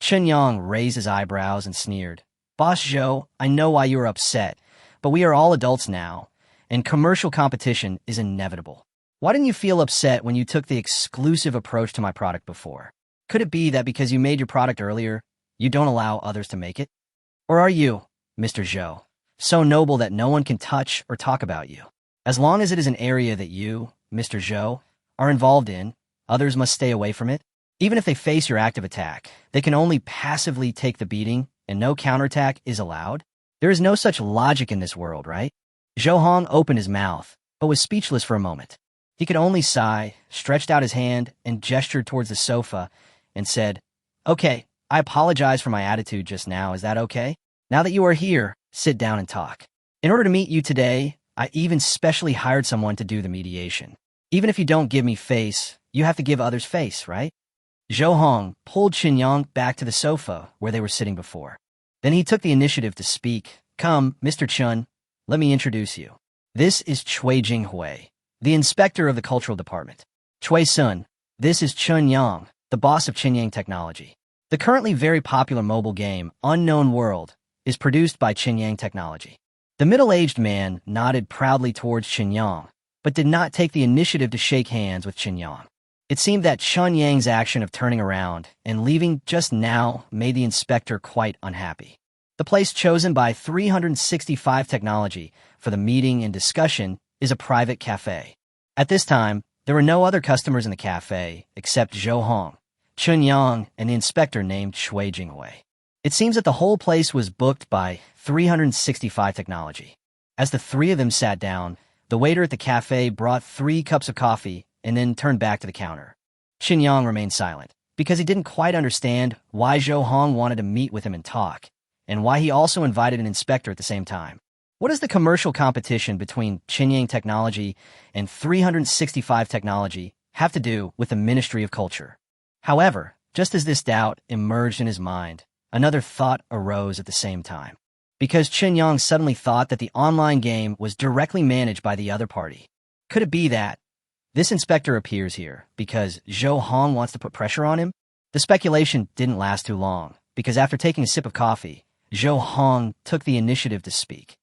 Chun Yang raised his eyebrows and sneered. "Boss Zhou, I know why you are upset, but we are all adults now, and commercial competition is inevitable. Why didn't you feel upset when you took the exclusive approach to my product before? Could it be that because you made your product earlier, you don't allow others to make it? Or are you, Mr. Zhou, so noble that no one can touch or talk about you? As long as it is an area that you, Mr. Zhou, are involved in, others must stay away from it? Even if they face your active attack, they can only passively take the beating, and no counterattack is allowed? There is no such logic in this world, right?" Zhou Hong opened his mouth, but was speechless for a moment. He could only sigh, stretched out his hand, and gestured towards the sofa, and said, "Okay, I apologize for my attitude just now. Is that okay? Now that you are here, sit down and talk. In order to meet you today, I even specially hired someone to do the mediation. Even if you don't give me face, you have to give others face, right?" Zhou Hong pulled Chun Yang back to the sofa where they were sitting before. Then he took the initiative to speak. "Come, Mr. Chun, let me introduce you. This is Cui Jinghui, the inspector of the cultural department. Cui Sun, this is Chun Yang, the boss of Chun Yang Technology. The currently very popular mobile game, Unknown World, is produced by Chun Yang Technology." The middle-aged man nodded proudly towards Chun Yang, but did not take the initiative to shake hands with Chun Yang. It seemed that Chun Yang's action of turning around and leaving just now made the inspector quite unhappy. The place chosen by 365 Technology for the meeting and discussion is a private cafe. At this time, there were no other customers in the cafe except Zhou Hong, Chun Yang, and the inspector named Cui Jinghui. It seems that the whole place was booked by 365 Technology. As the three of them sat down, the waiter at the cafe brought 3 cups of coffee and then turned back to the counter. Chun Yang remained silent, because he didn't quite understand why Zhou Hong wanted to meet with him and talk, and why he also invited an inspector at the same time. What does the commercial competition between Chun Yang Technology and 365 Technology have to do with the Ministry of Culture? However, just as this doubt emerged in his mind, another thought arose at the same time. Because Chun Yang suddenly thought that the online game was directly managed by the other party. Could it be that This inspector appears here because Zhou Hong wants to put pressure on him. The speculation didn't last too long, because after taking a sip of coffee, Zhou Hong took the initiative to speak.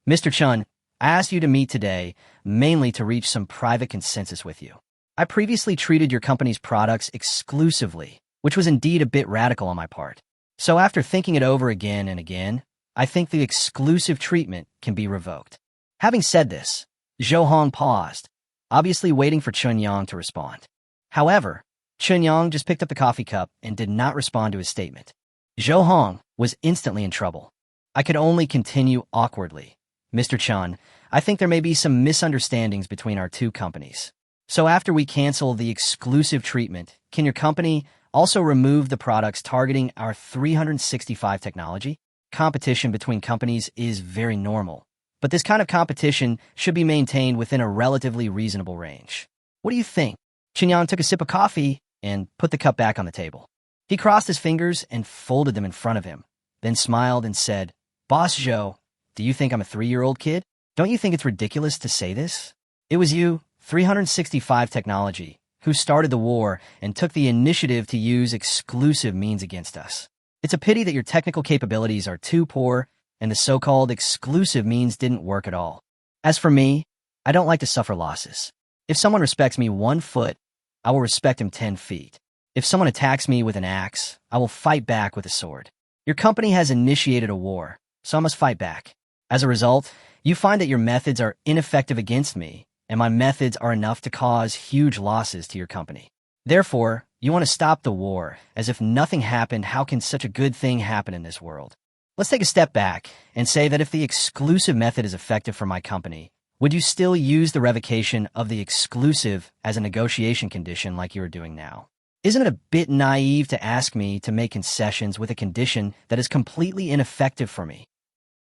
Mr. Chun, I asked you to meet today mainly to reach some private consensus with you. I previously treated your company's products exclusively, which was indeed a bit radical on my part. So after thinking it over again and again, I think the exclusive treatment can be revoked. Having said this, Zhou Hong paused, obviously waiting for Chun Yang to respond. However, Chun Yang just picked up the coffee cup and did not respond to his statement. Zhou Hong was instantly in trouble. I could only continue awkwardly. Mr. Chun, I think there may be some misunderstandings between our two companies. So after we cancel the exclusive treatment, can your company also remove the products targeting our 365 technology? Competition between companies is very normal, but this kind of competition should be maintained within a relatively reasonable range. What do you think? Chun Yang took a sip of coffee and put the cup back on the table. He crossed his fingers and folded them in front of him, then smiled and said, Boss Zhou, do you think I'm a 3-year-old kid? Don't you think it's ridiculous to say this? It was you, 365 Technology, who started the war and took the initiative to use exclusive means against us. It's a pity that your technical capabilities are too poor and the so-called exclusive means didn't work at all. As for me, I don't like to suffer losses. If someone respects me 1 foot, I will respect him 10 feet. If someone attacks me with an axe, I will fight back with a sword. Your company has initiated a war, so I must fight back. As a result, you find that your methods are ineffective against me, and my methods are enough to cause huge losses to your company. Therefore, you want to stop the war. As if nothing happened, how can such a good thing happen in this world? Let's take a step back and say that if the exclusive method is effective for my company, would you still use the revocation of the exclusive as a negotiation condition like you are doing now? Isn't it a bit naive to ask me to make concessions with a condition that is completely ineffective for me?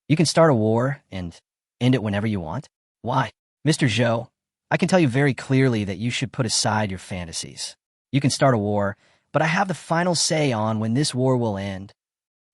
You can start a war and end it whenever you want. Why? Mr. Zhou, I can tell you very clearly that you should put aside your fantasies. You can start a war, but I have the final say on when this war will end.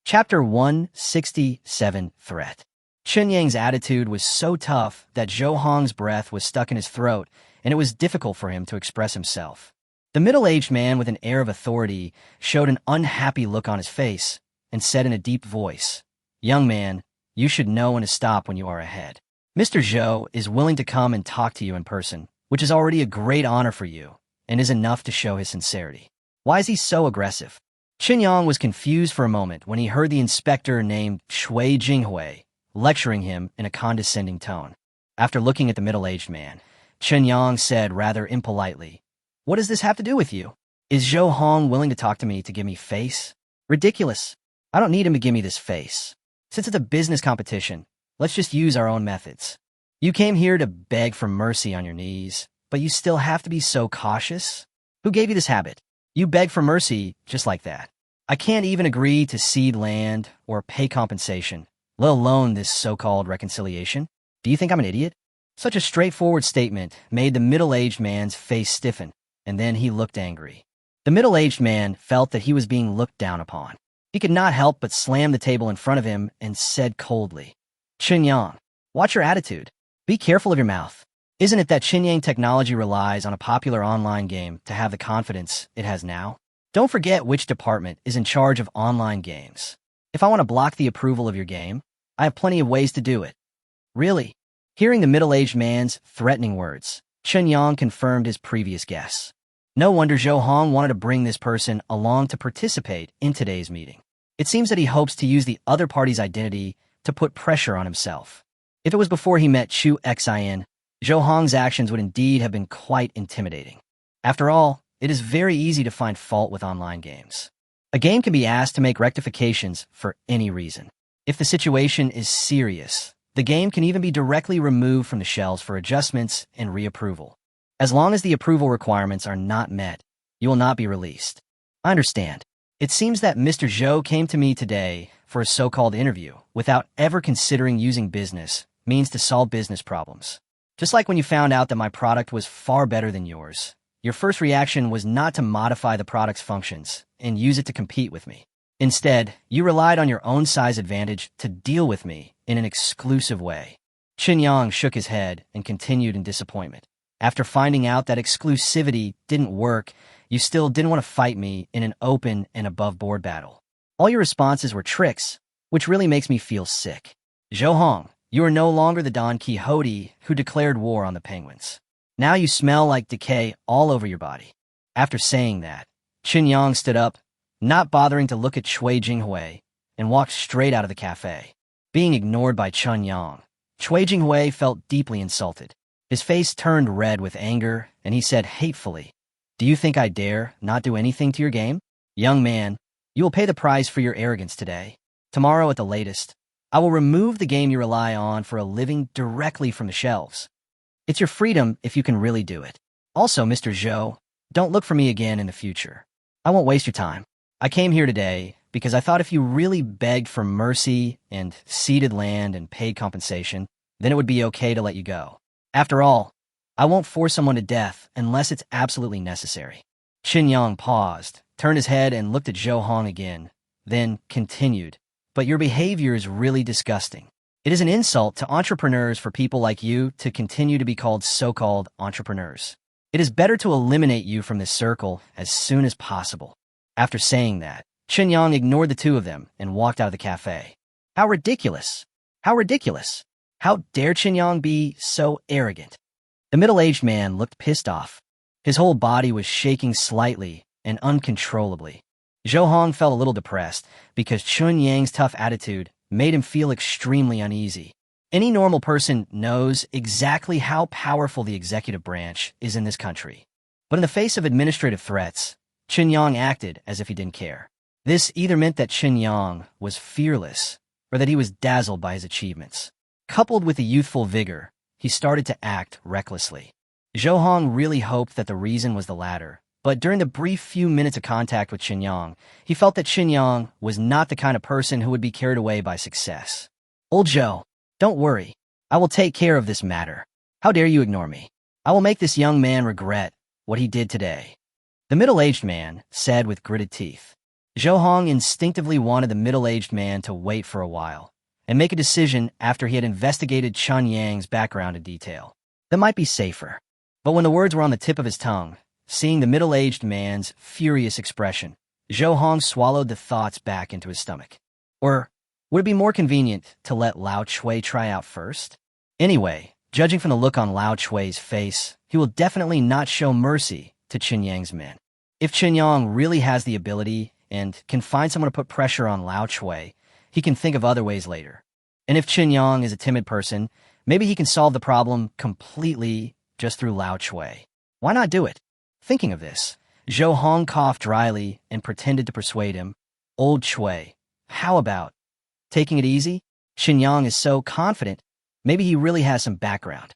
Chapter 167, Threat. Chun Yang's attitude was so tough that Zhou Hong's breath was stuck in his throat, and it was difficult for him to express himself. The middle-aged man with an air of authority showed an unhappy look on his face and said in a deep voice, Young man, you should know when to stop when you are ahead. Mr. Zhou is willing to come and talk to you in person, which is already a great honor for you, and is enough to show his sincerity. Why is he so aggressive? Chun Yang was confused for a moment when he heard the inspector named Shui Jinghui lecturing him in a condescending tone. After looking at the middle-aged man, Chun Yang said rather impolitely, What does this have to do with you? Is Zhou Hong willing to talk to me to give me face? Ridiculous. I don't need him to give me this face. Since it's a business competition, let's just use our own methods. You came here to beg for mercy on your knees, but you still have to be so cautious? Who gave you this habit? You beg for mercy just like that. I can't even agree to cede land or pay compensation, let alone this so-called reconciliation. Do you think I'm an idiot? Such a straightforward statement made the middle-aged man's face stiffen, and then he looked angry. The middle-aged man felt that he was being looked down upon. He could not help but slam the table in front of him and said coldly, Chun Yang, watch your attitude. Be careful of your mouth. Isn't it that Chun Yang Technology relies on a popular online game to have the confidence it has now? Don't forget which department is in charge of online games. If I want to block the approval of your game, I have plenty of ways to do it. Really? Hearing the middle-aged man's threatening words, Chun Yang confirmed his previous guess. No wonder Zhou Hong wanted to bring this person along to participate in today's meeting. It seems that he hopes to use the other party's identity to put pressure on himself. If it was before he met Chu Xin, Zhou Hong's actions would indeed have been quite intimidating. After all, it is very easy to find fault with online games. A game can be asked to make rectifications for any reason. If the situation is serious, the game can even be directly removed from the shelves for adjustments and reapproval. As long as the approval requirements are not met, you will not be released. I understand. It seems that Mr. Zhou came to me today for a so-called interview without ever considering using business means to solve business problems. Just like when you found out that my product was far better than yours, your first reaction was not to modify the product's functions and use it to compete with me. Instead, you relied on your own size advantage to deal with me in an exclusive way. Chun Yang shook his head and continued in disappointment. After finding out that exclusivity didn't work, you still didn't want to fight me in an open and above-board battle. All your responses were tricks, which really makes me feel sick. Zhou Hong, you are no longer the Don Quixote who declared war on the penguins. Now you smell like decay all over your body. After saying that, Qin Yang stood up, not bothering to look at Cui Jinghui, and walked straight out of the cafe. Being ignored by Chun Yang, Cui Jinghui felt deeply insulted. His face turned red with anger, and he said hatefully, "Do you think I dare not do anything to your game? Young man, you will pay the price for your arrogance today. Tomorrow at the latest, I will remove the game you rely on for a living directly from the shelves. It's your freedom if you can really do it. Also, Mr. Zhou, don't look for me again in the future. I won't waste your time. I came here today because I thought if you really begged for mercy and ceded land and paid compensation, then it would be okay to let you go. After all, I won't force someone to death unless it's absolutely necessary." Qin Yang paused, turned his head and looked at Zhou Hong again, then continued, "But your behavior is really disgusting. It is an insult to entrepreneurs for people like you to continue to be called so-called entrepreneurs. It is better to eliminate you from this circle as soon as possible." After saying that, Qin Yang ignored the two of them and walked out of the cafe. How ridiculous! How ridiculous! How dare Qin Yang be so arrogant? The middle-aged man looked pissed off. His whole body was shaking slightly and uncontrollably. Zhou Hong felt a little depressed because Chun Yang's tough attitude made him feel extremely uneasy. Any normal person knows exactly how powerful the executive branch is in this country. But in the face of administrative threats, Qin Yang acted as if he didn't care. This either meant that Qin Yang was fearless or that he was dazzled by his achievements. Coupled with the youthful vigor, he started to act recklessly. Zhou Hong really hoped that the reason was the latter, but during the brief few minutes of contact with Qin Yang, he felt that Qin Yang was not the kind of person who would be carried away by success. "Old Zhou, don't worry. I will take care of this matter. How dare you ignore me? I will make this young man regret what he did today," the middle-aged man said with gritted teeth. Zhou Hong instinctively wanted the middle-aged man to wait for a while and make a decision after he had investigated Chun Yang's background in detail. That might be safer. But when the words were on the tip of his tongue, seeing the middle-aged man's furious expression, Zhou Hong swallowed the thoughts back into his stomach. Or would it be more convenient to let Lao Chui try out first? Anyway, judging from the look on Lao Chui's face, he will definitely not show mercy to Qin Yang's men. If Qin Yang really has the ability and can find someone to put pressure on Lao Chui, he can think of other ways later. And if Qin Yang is a timid person, maybe he can solve the problem completely just through Lao Chui. Why not do it? Thinking of this, Zhou Hong coughed dryly and pretended to persuade him. "Old Chui, how about taking it easy? Qin Yang is so confident, maybe he really has some background."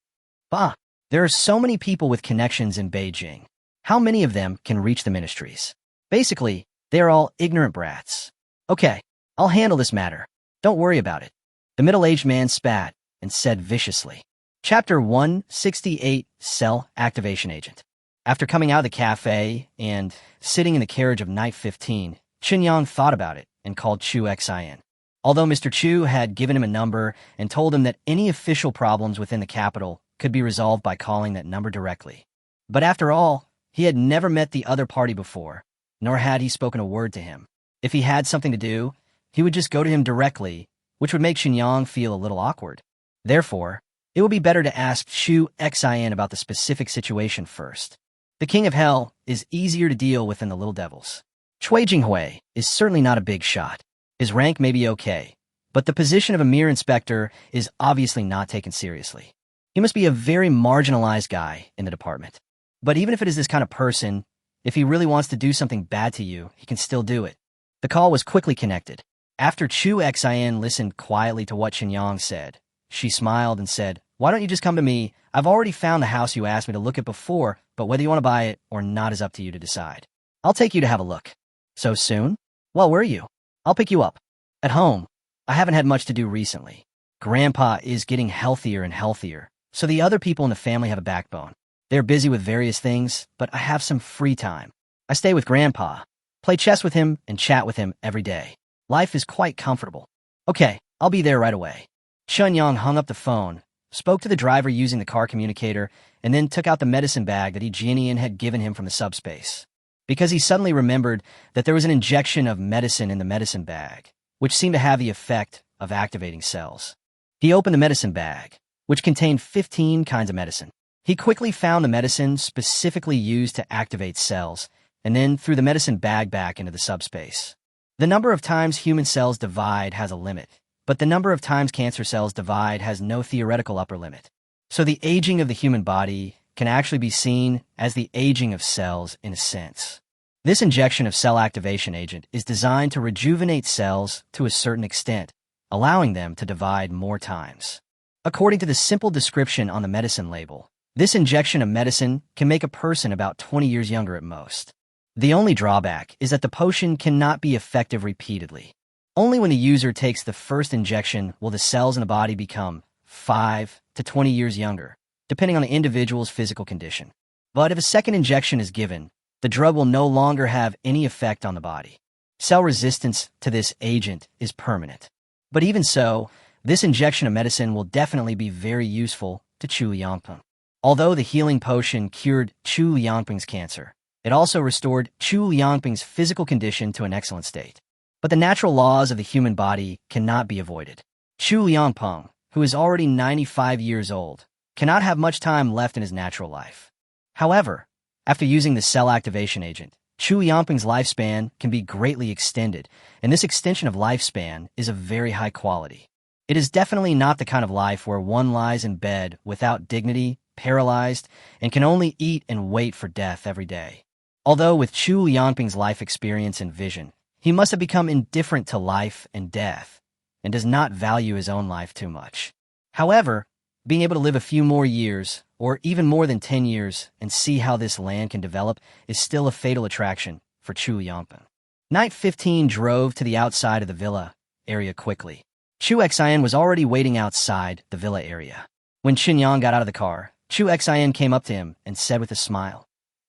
Bah, there are so many people with connections in Beijing. How many of them can reach the ministries? Basically, they are all ignorant brats. "Okay, I'll handle this matter. Don't worry about it," the middle-aged man spat and said viciously. Chapter 168, Cell Activation Agent. After coming out of the cafe and sitting in the carriage of Night 15, Qin Yang thought about it and called Chu Xin. Although Mr. Chu had given him a number and told him that any official problems within the capital could be resolved by calling that number directly. But after all, he had never met the other party before, nor had he spoken a word to him. If he had something to do, he would just go to him directly, which would make Qin Yang feel a little awkward. Therefore, it would be better to ask Chu Xin about the specific situation first. The King of Hell is easier to deal with than the Little Devils. Cui Jinghui is certainly not a big shot. His rank may be okay, but the position of a mere inspector is obviously not taken seriously. He must be a very marginalized guy in the department. But even if it is this kind of person, if he really wants to do something bad to you, he can still do it. The call was quickly connected. After Chu Xin listened quietly to what Qin Yang said, she smiled and said, "Why don't you just come to me? I've already found the house you asked me to look at before, but whether you want to buy it or not is up to you to decide. I'll take you to have a look." "So soon? Well, where are you?" "I'll pick you up." "At home. I haven't had much to do recently. Grandpa is getting healthier and healthier, so the other people in the family have a backbone. They're busy with various things, but I have some free time. I stay with Grandpa, play chess with him, and chat with him every day. Life is quite comfortable." "Okay, I'll be there right away." Chun Yang hung up the phone, spoke to the driver using the car communicator, and then took out the medicine bag that Jianian had given him from the subspace. Because he suddenly remembered that there was an injection of medicine in the medicine bag, which seemed to have the effect of activating cells. He opened the medicine bag, which contained 15 kinds of medicine. He quickly found the medicine specifically used to activate cells, and then threw the medicine bag back into the subspace. The number of times human cells divide has a limit, but the number of times cancer cells divide has no theoretical upper limit. So the aging of the human body can actually be seen as the aging of cells in a sense. This injection of cell activation agent is designed to rejuvenate cells to a certain extent, allowing them to divide more times. According to the simple description on the medicine label, this injection of medicine can make a person about 20 years younger at most. The only drawback is that the potion cannot be effective repeatedly. Only when the user takes the first injection will the cells in the body become 5 to 20 years younger, depending on the individual's physical condition. But if a second injection is given, the drug will no longer have any effect on the body. Cell resistance to this agent is permanent. But even so, this injection of medicine will definitely be very useful to Chu Liangpeng. Although the healing potion cured Chu Liangpeng's cancer, it also restored Chu Liangpeng's physical condition to an excellent state. But the natural laws of the human body cannot be avoided. Chu Liangpeng, who is already 95 years old, cannot have much time left in his natural life. However, after using the cell activation agent, Chu Liangpeng's lifespan can be greatly extended, and this extension of lifespan is of very high quality. It is definitely not the kind of life where one lies in bed without dignity, paralyzed, and can only eat and wait for death every day. Although with Chu Liangpeng's life experience and vision, he must have become indifferent to life and death, and does not value his own life too much. However, being able to live a few more years, or even more than 10 years, and see how this land can develop is still a fatal attraction for Chu Liangpeng. Night 15 drove to the outside of the villa area quickly. Chu Xian was already waiting outside the villa area. When Qinyang got out of the car, Chu Xian came up to him and said with a smile,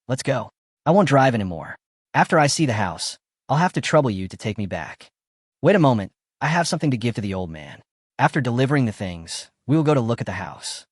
"Let's go. I won't drive anymore. After I see the house, I'll have to trouble you to take me back. Wait a moment, I have something to give to the old man. After delivering the things, we will go to look at the house."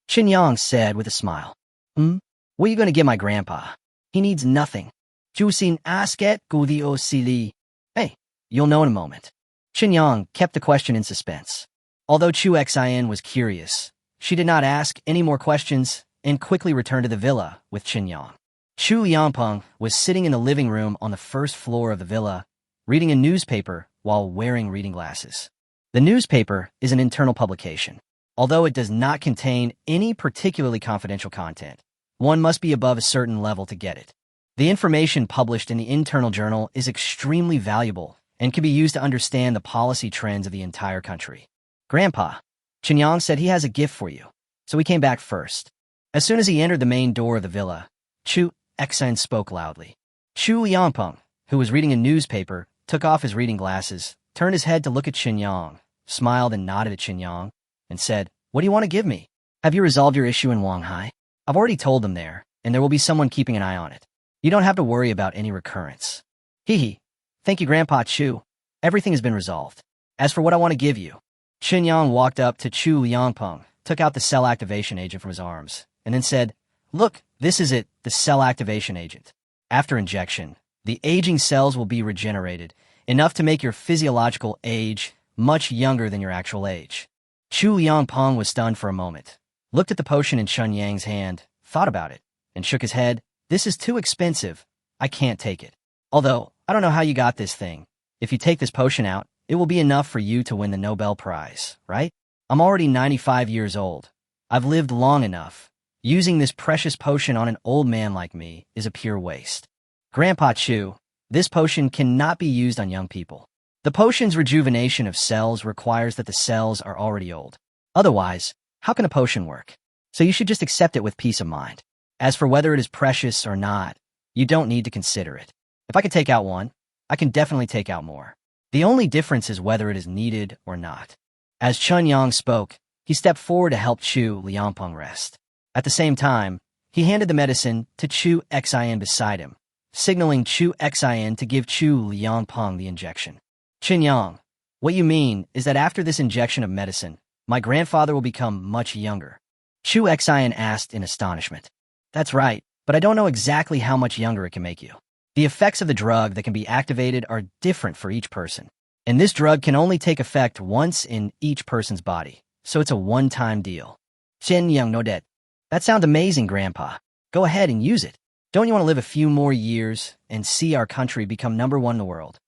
Qinyang said with a smile, What are you going to give my grandpa? He needs nothing. Jusin asket gudi o sili. Hey, you'll know in a moment. Qinyang kept the question in suspense. Although Chu Xian was curious, she did not ask any more questions and quickly returned to the villa with Qinyang. Chu Liangpeng was sitting in the living room on the first floor of the villa, reading a newspaper while wearing reading glasses. The newspaper is an internal publication. Although it does not contain any particularly confidential content, one must be above a certain level to get it. The information published in the internal journal is extremely valuable and can be used to understand the policy trends of the entire country. Grandpa, Qinyang said he has a gift for you, so he came back first. As soon as he entered the main door of the villa, Chu Xian spoke loudly. Chu Liangpeng, who was reading a newspaper, took off his reading glasses, turned his head to look at Qinyang, smiled and nodded at Qinyang, and said, "What do you want to give me? Have you resolved your issue in Wanghai? I've already told them there, and there will be someone keeping an eye on it. You don't have to worry about any recurrence." Hee. Thank you, Grandpa Chu. Everything has been resolved. As for what I want to give you, Qinyang walked up to Chu Liangpeng, took out the cell activation agent from his arms, and then said, "Look, this is it, the cell activation agent. After injection, the aging cells will be regenerated, enough to make your physiological age much younger than your actual age." Chu Liangpeng was stunned for a moment, looked at the potion in Shun Yang's hand, thought about it, and shook his head. "This is too expensive. I can't take it. Although, I don't know how you got this thing. If you take this potion out, it will be enough for you to win the Nobel Prize, right? I'm already 95 years old. I've lived long enough. Using this precious potion on an old man like me is a pure waste. Grandpa Chu, this potion cannot be used on young people. The potion's rejuvenation of cells requires that the cells are already old. Otherwise, how can a potion work? So you should just accept it with peace of mind. As for whether it is precious or not, you don't need to consider it. If I can take out one, I can definitely take out more. The only difference is whether it is needed or not." As Chun Yang spoke, he stepped forward to help Chu Liangpeng rest. At the same time, he handed the medicine to Chu Xian beside him, signaling Chu Xian to give Chu Liangpeng the injection. "Qinyang, what you mean is that after this injection of medicine, my grandfather will become much younger." Chu Xian asked in astonishment. That's right, but I don't know exactly how much younger it can make you. The effects of the drug that can be activated are different for each person, and this drug can only take effect once in each person's body, so it's a one-time deal. Chen Yang nodded. That sounds amazing, Grandpa. Go ahead and use it. Don't you want to live a few more years and see our country become #1 in the world?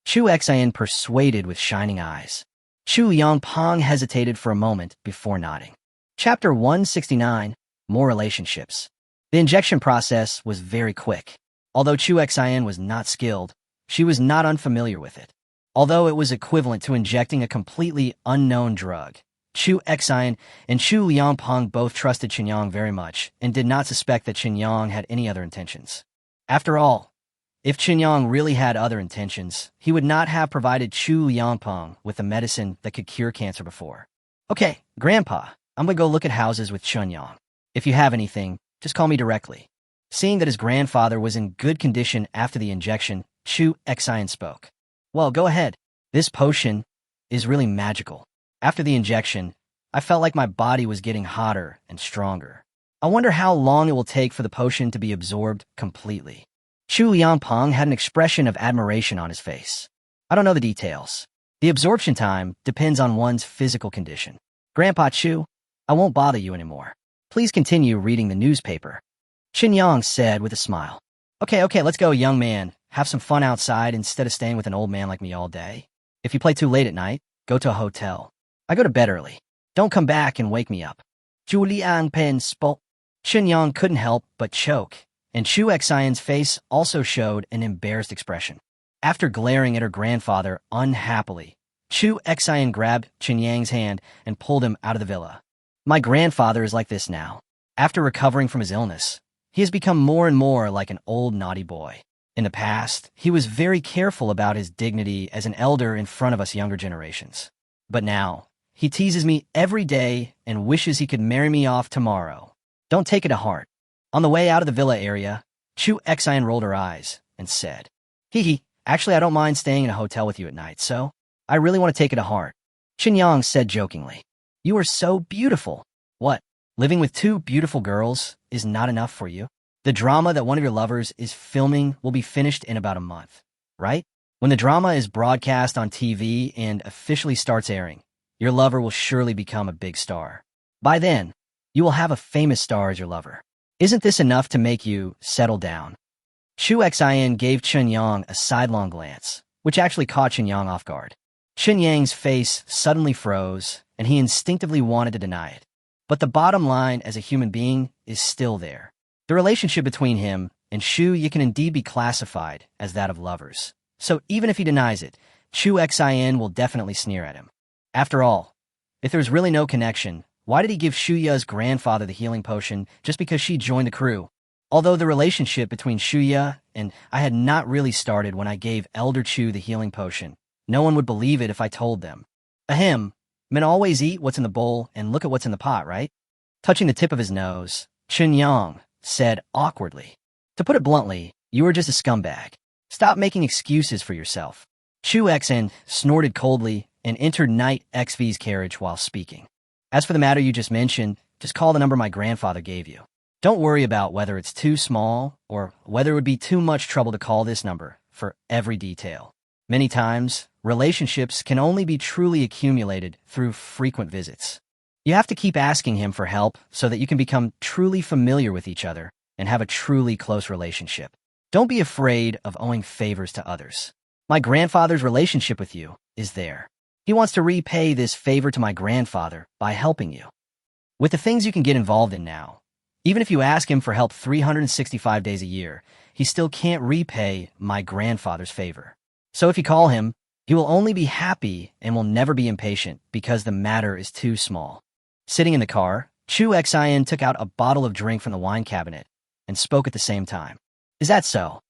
Chu Xian persuaded with shining eyes. Chu Yangpong hesitated for a moment before nodding. Chapter 169, More Relationships. The injection process was very quick. Although Chu Xian was not skilled, she was not unfamiliar with it. Although it was equivalent to injecting a completely unknown drug, Chu Xian and Chu Liangpeng both trusted Qinyang very much and did not suspect that Qinyang had any other intentions. After all, if Qinyang really had other intentions, he would not have provided Chu Liangpeng with the medicine that could cure cancer before. Okay, Grandpa, I'm going to go look at houses with Qinyang. If you have anything, just call me directly. Seeing that his grandfather was in good condition after the injection, Chu Xian spoke. Well, go ahead. This potion is really magical. After the injection, I felt like my body was getting hotter and stronger. I wonder how long it will take for the potion to be absorbed completely. Chu Liangpeng had an expression of admiration on his face. I don't know the details. The absorption time depends on one's physical condition. Grandpa Chu, I won't bother you anymore. Please continue reading the newspaper. Qinyang said with a smile. Okay, let's go, young man. Have some fun outside instead of staying with an old man like me all day. If you play too late at night, go to a hotel. I go to bed early. Don't come back and wake me up. Chu Liangpeng spoke. Qinyang couldn't help but choke, and Chu Xian's face also showed an embarrassed expression. After glaring at her grandfather unhappily, Chu Xian grabbed Qinyang's hand and pulled him out of the villa. My grandfather is like this now. After recovering from his illness, he has become more and more like an old naughty boy. In the past, he was very careful about his dignity as an elder in front of us younger generations. But now, he teases me every day and wishes he could marry me off tomorrow. Don't take it to heart. On the way out of the villa area, Chu Xian rolled her eyes and said, Hee, actually I don't mind staying in a hotel with you at night, so I really want to take it to heart. Qinyang said jokingly, You are so beautiful. What, living with two beautiful girls is not enough for you? The drama that one of your lovers is filming will be finished in about a month, right? When the drama is broadcast on TV and officially starts airing, your lover will surely become a big star. By then, you will have a famous star as your lover. Isn't this enough to make you settle down? Chu Xian gave Qinyang a sidelong glance, which actually caught Qinyang off guard. Qinyang's face suddenly froze, and he instinctively wanted to deny it. But the bottom line as a human being is still there. The relationship between him and Shu Yi can indeed be classified as that of lovers. So even if he denies it, Chu Xian will definitely sneer at him. After all, if there's really no connection, why did he give Shu Ya's grandfather the healing potion just because she joined the crew? Although the relationship between Shu Ya and I had not really started when I gave Elder Chu the healing potion, no one would believe it if I told them. Ahem, men always eat what's in the bowl and look at what's in the pot, right? Touching the tip of his nose, Qinyang said awkwardly. To put it bluntly, you are just a scumbag. Stop making excuses for yourself. Chu Xian snorted coldly and entered Knight XV's carriage while speaking. As for the matter you just mentioned, just call the number my grandfather gave you. Don't worry about whether it's too small or whether it would be too much trouble to call this number for every detail. Many times, relationships can only be truly accumulated through frequent visits. You have to keep asking him for help so that you can become truly familiar with each other and have a truly close relationship. Don't be afraid of owing favors to others. My grandfather's relationship with you is there. He wants to repay this favor to my grandfather by helping you. With the things you can get involved in now, even if you ask him for help 365 days a year, he still can't repay my grandfather's favor. So if you call him, he will only be happy and will never be impatient because the matter is too small. Sitting in the car, Chu Xian took out a bottle of drink from the wine cabinet and spoke at the same time. Is that so?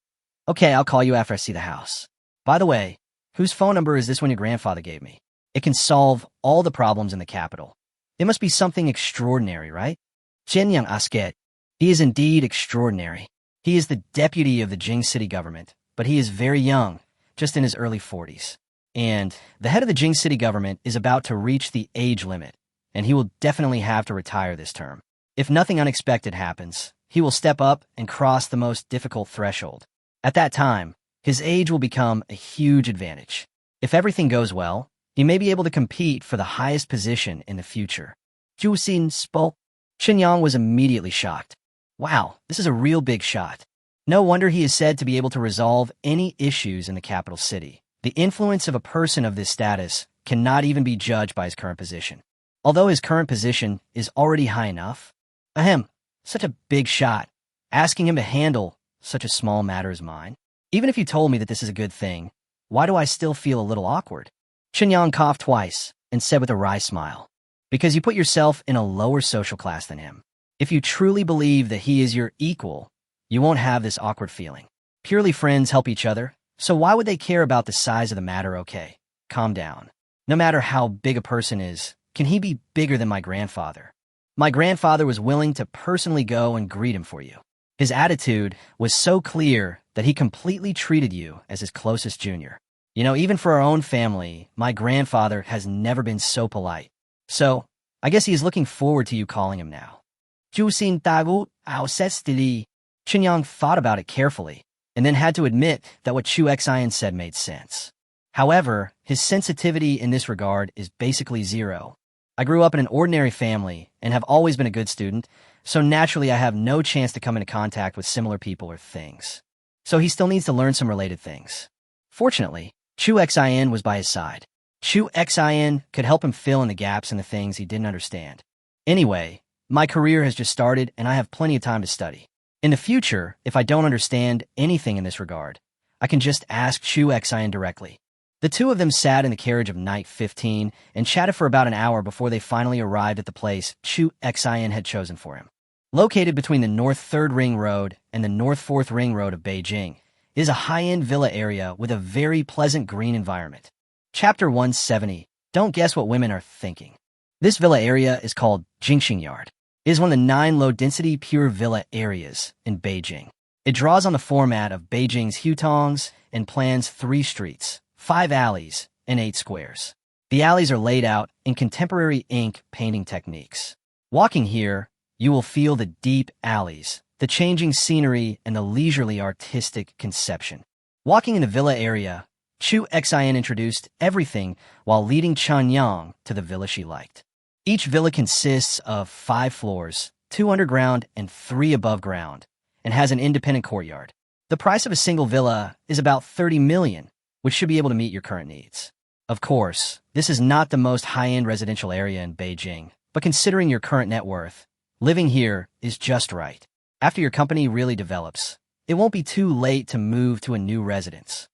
Okay, I'll call you after I see the house. By the way, whose phone number is this one your grandfather gave me? It can solve all the problems in the capital. It must be something extraordinary, right? Jianyang Asket. He is indeed extraordinary. He is the deputy of the Jing City government, but he is very young, just in his early 40s. And the head of the Jing City government is about to reach the age limit. and he will definitely have to retire this term. If nothing unexpected happens, he will step up and cross the most difficult threshold. At that time, his age will become a huge advantage. If everything goes well, he may be able to compete for the highest position in the future. Zhu Xin spoke. Qinyang was immediately shocked. Wow, this is a real big shot. No wonder he is said to be able to resolve any issues in the capital city. The influence of a person of this status cannot even be judged by his current position. Although his current position is already high enough, such a big shot. Asking him to handle such a small matter as mine. Even if you told me that this is a good thing, why do I still feel a little awkward? Qinyang coughed twice and said with a wry smile, because you put yourself in a lower social class than him. If you truly believe that he is your equal, you won't have this awkward feeling. Purely friends help each other, so why would they care about the size of the matter? Okay, calm down. No matter how big a person is, can he be bigger than my grandfather? My grandfather was willing to personally go and greet him for you. His attitude was so clear that he completely treated you as his closest junior. You know, even for our own family, my grandfather has never been so polite. So, I guess he is looking forward to you calling him now. Qinyang thought about it carefully, and then had to admit that what Chu Xian said made sense. However, his sensitivity in this regard is basically zero. I grew up in an ordinary family and have always been a good student, so naturally I have no chance to come into contact with similar people or things. So he still needs to learn some related things. Fortunately, Chu Xian was by his side. Chu Xian could help him fill in the gaps in the things he didn't understand. Anyway, my career has just started and I have plenty of time to study. In the future, if I don't understand anything in this regard, I can just ask Chu Xian directly. The two of them sat in the carriage of Night 15 and chatted for about an hour before they finally arrived at the place Chu Xian had chosen for him. Located between the North 3rd Ring Road and the North 4th Ring Road of Beijing, it is a high-end villa area with a very pleasant green environment. Chapter 170. Don't guess what women are thinking. This villa area is called Jingxing Yard. It is one of the 9 low-density pure villa areas in Beijing. It draws on the format of Beijing's hutongs and plans 3 streets, 5 alleys, and 8 squares. The alleys are laid out in contemporary ink painting techniques. Walking here, you will feel the deep alleys, the changing scenery, and the leisurely artistic conception. Walking in the villa area, Chu Xian introduced everything while leading Qinyang to the villa she liked. Each villa consists of 5 floors, 2 underground and 3 above ground, and has an independent courtyard. The price of a single villa is about 30 million, which should be able to meet your current needs. Of course, this is not the most high-end residential area in Beijing, but considering your current net worth, living here is just right. After your company really develops, it won't be too late to move to a new residence.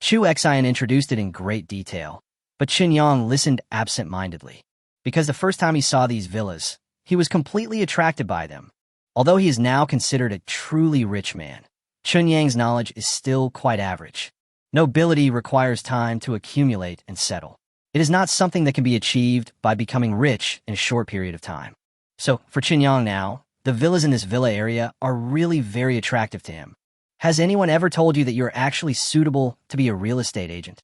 Chu Xian introduced it in great detail, but Qinyang listened absent-mindedly. Because the first time he saw these villas, he was completely attracted by them. Although he is now considered a truly rich man, Qinyang's knowledge is still quite average. Nobility requires time to accumulate and settle. It is not something that can be achieved by becoming rich in a short period of time. So, for Qinyang now, the villas in this villa area are really very attractive to him. Has anyone ever told you that you're actually suitable to be a real estate agent?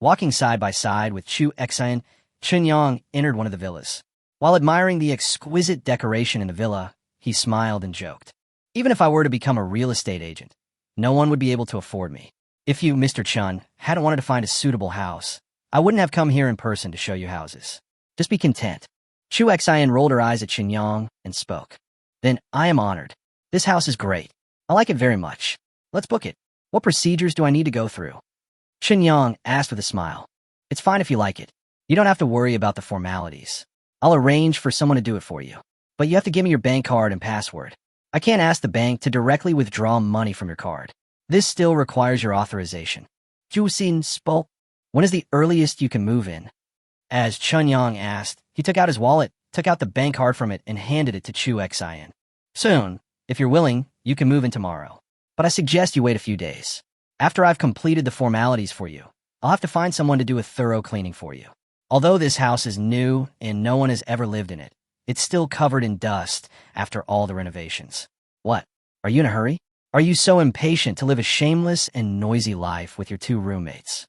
Walking side by side with Chu Xian, Qinyang entered one of the villas. While admiring the exquisite decoration in the villa, he smiled and joked. Even if I were to become a real estate agent, no one would be able to afford me. If you, Mr. Chun, hadn't wanted to find a suitable house, I wouldn't have come here in person to show you houses. Just be content. Chu Xian rolled her eyes at Qinyang and spoke. Then, I am honored. This house is great. I like it very much. Let's book it. What procedures do I need to go through? Qinyang asked with a smile. It's fine if you like it. You don't have to worry about the formalities. I'll arrange for someone to do it for you. But you have to give me your bank card and password. I can't ask the bank to directly withdraw money from your card. This still requires your authorization. Zhu Xin spoke. When is the earliest you can move in? As Qinyang asked, he took out his wallet, took out the bank card from it, and handed it to Chu Xian. Soon, if you're willing, you can move in tomorrow. But I suggest you wait a few days. After I've completed the formalities for you, I'll have to find someone to do a thorough cleaning for you. Although this house is new and no one has ever lived in it, it's still covered in dust after all the renovations. What? Are you in a hurry? Are you so impatient to live a shameless and noisy life with your 2 roommates?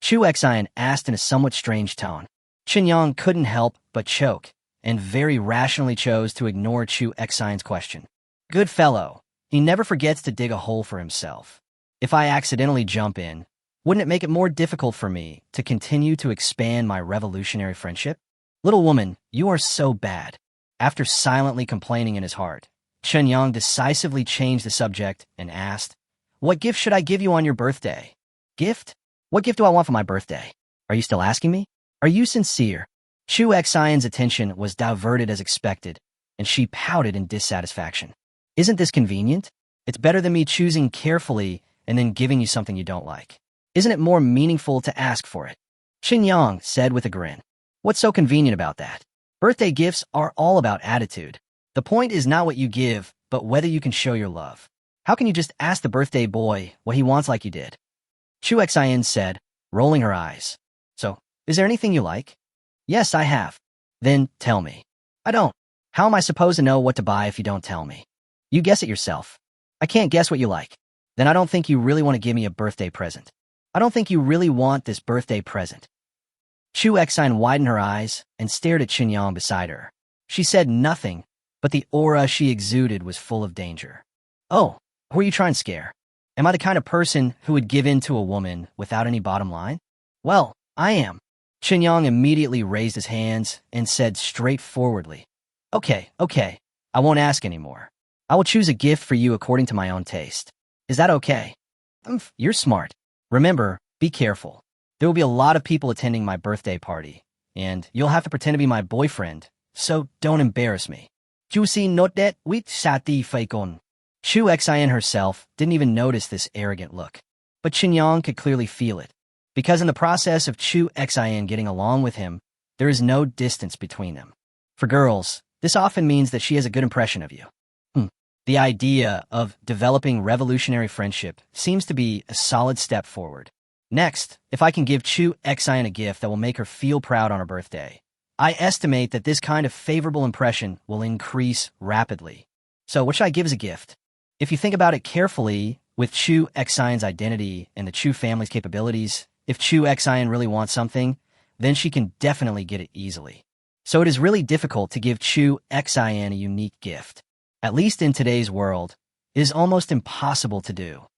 Chu Xian asked in a somewhat strange tone. Qinyang couldn't help but choke, and very rationally chose to ignore Chu Xian's question. Good fellow. He never forgets to dig a hole for himself. If I accidentally jump in, wouldn't it make it more difficult for me to continue to expand my revolutionary friendship? Little woman, you are so bad. After silently complaining in his heart, Chen Yang decisively changed the subject and asked, What gift should I give you on your birthday? Gift? What gift do I want for my birthday? Are you still asking me? Are you sincere? Chu Xian's attention was diverted as expected, and she pouted in dissatisfaction. Isn't this convenient? It's better than me choosing carefully and then giving you something you don't like. Isn't it more meaningful to ask for it? Chen Yang said with a grin. What's so convenient about that? Birthday gifts are all about attitude. The point is not what you give, but whether you can show your love. How can you just ask the birthday boy what he wants like you did? Chu Xian said, rolling her eyes. So, is there anything you like? Yes, I have. Then tell me. I don't. How am I supposed to know what to buy if you don't tell me? You guess it yourself. I can't guess what you like. Then I don't think you really want to give me a birthday present. I don't think you really want this birthday present. Chu Xian widened her eyes and stared at Chen Yang beside her. She said nothing, but the aura she exuded was full of danger. Oh, who are you trying to scare? Am I the kind of person who would give in to a woman without any bottom line? Well, I am. Chen Yang immediately raised his hands and said straightforwardly, Okay, I won't ask anymore. I will choose a gift for you according to my own taste. Is that okay? You're smart. Remember, be careful. There will be a lot of people attending my birthday party, and you'll have to pretend to be my boyfriend, so don't embarrass me. Juicy note that with sati faikon. Chu Xian herself didn't even notice this arrogant look, but Chen Yang could clearly feel it, because in the process of Chu Xian getting along with him, there is no distance between them. For girls, this often means that she has a good impression of you. The idea of developing revolutionary friendship seems to be a solid step forward. Next, if I can give Chu Xian a gift that will make her feel proud on her birthday, I estimate that this kind of favorable impression will increase rapidly. So what should I give as a gift? If you think about it carefully, with Chu Xian's identity and the Chu family's capabilities, if Chu Xian really wants something, then she can definitely get it easily. So it is really difficult to give Chu Xian a unique gift. At least in today's world, it is almost impossible to do.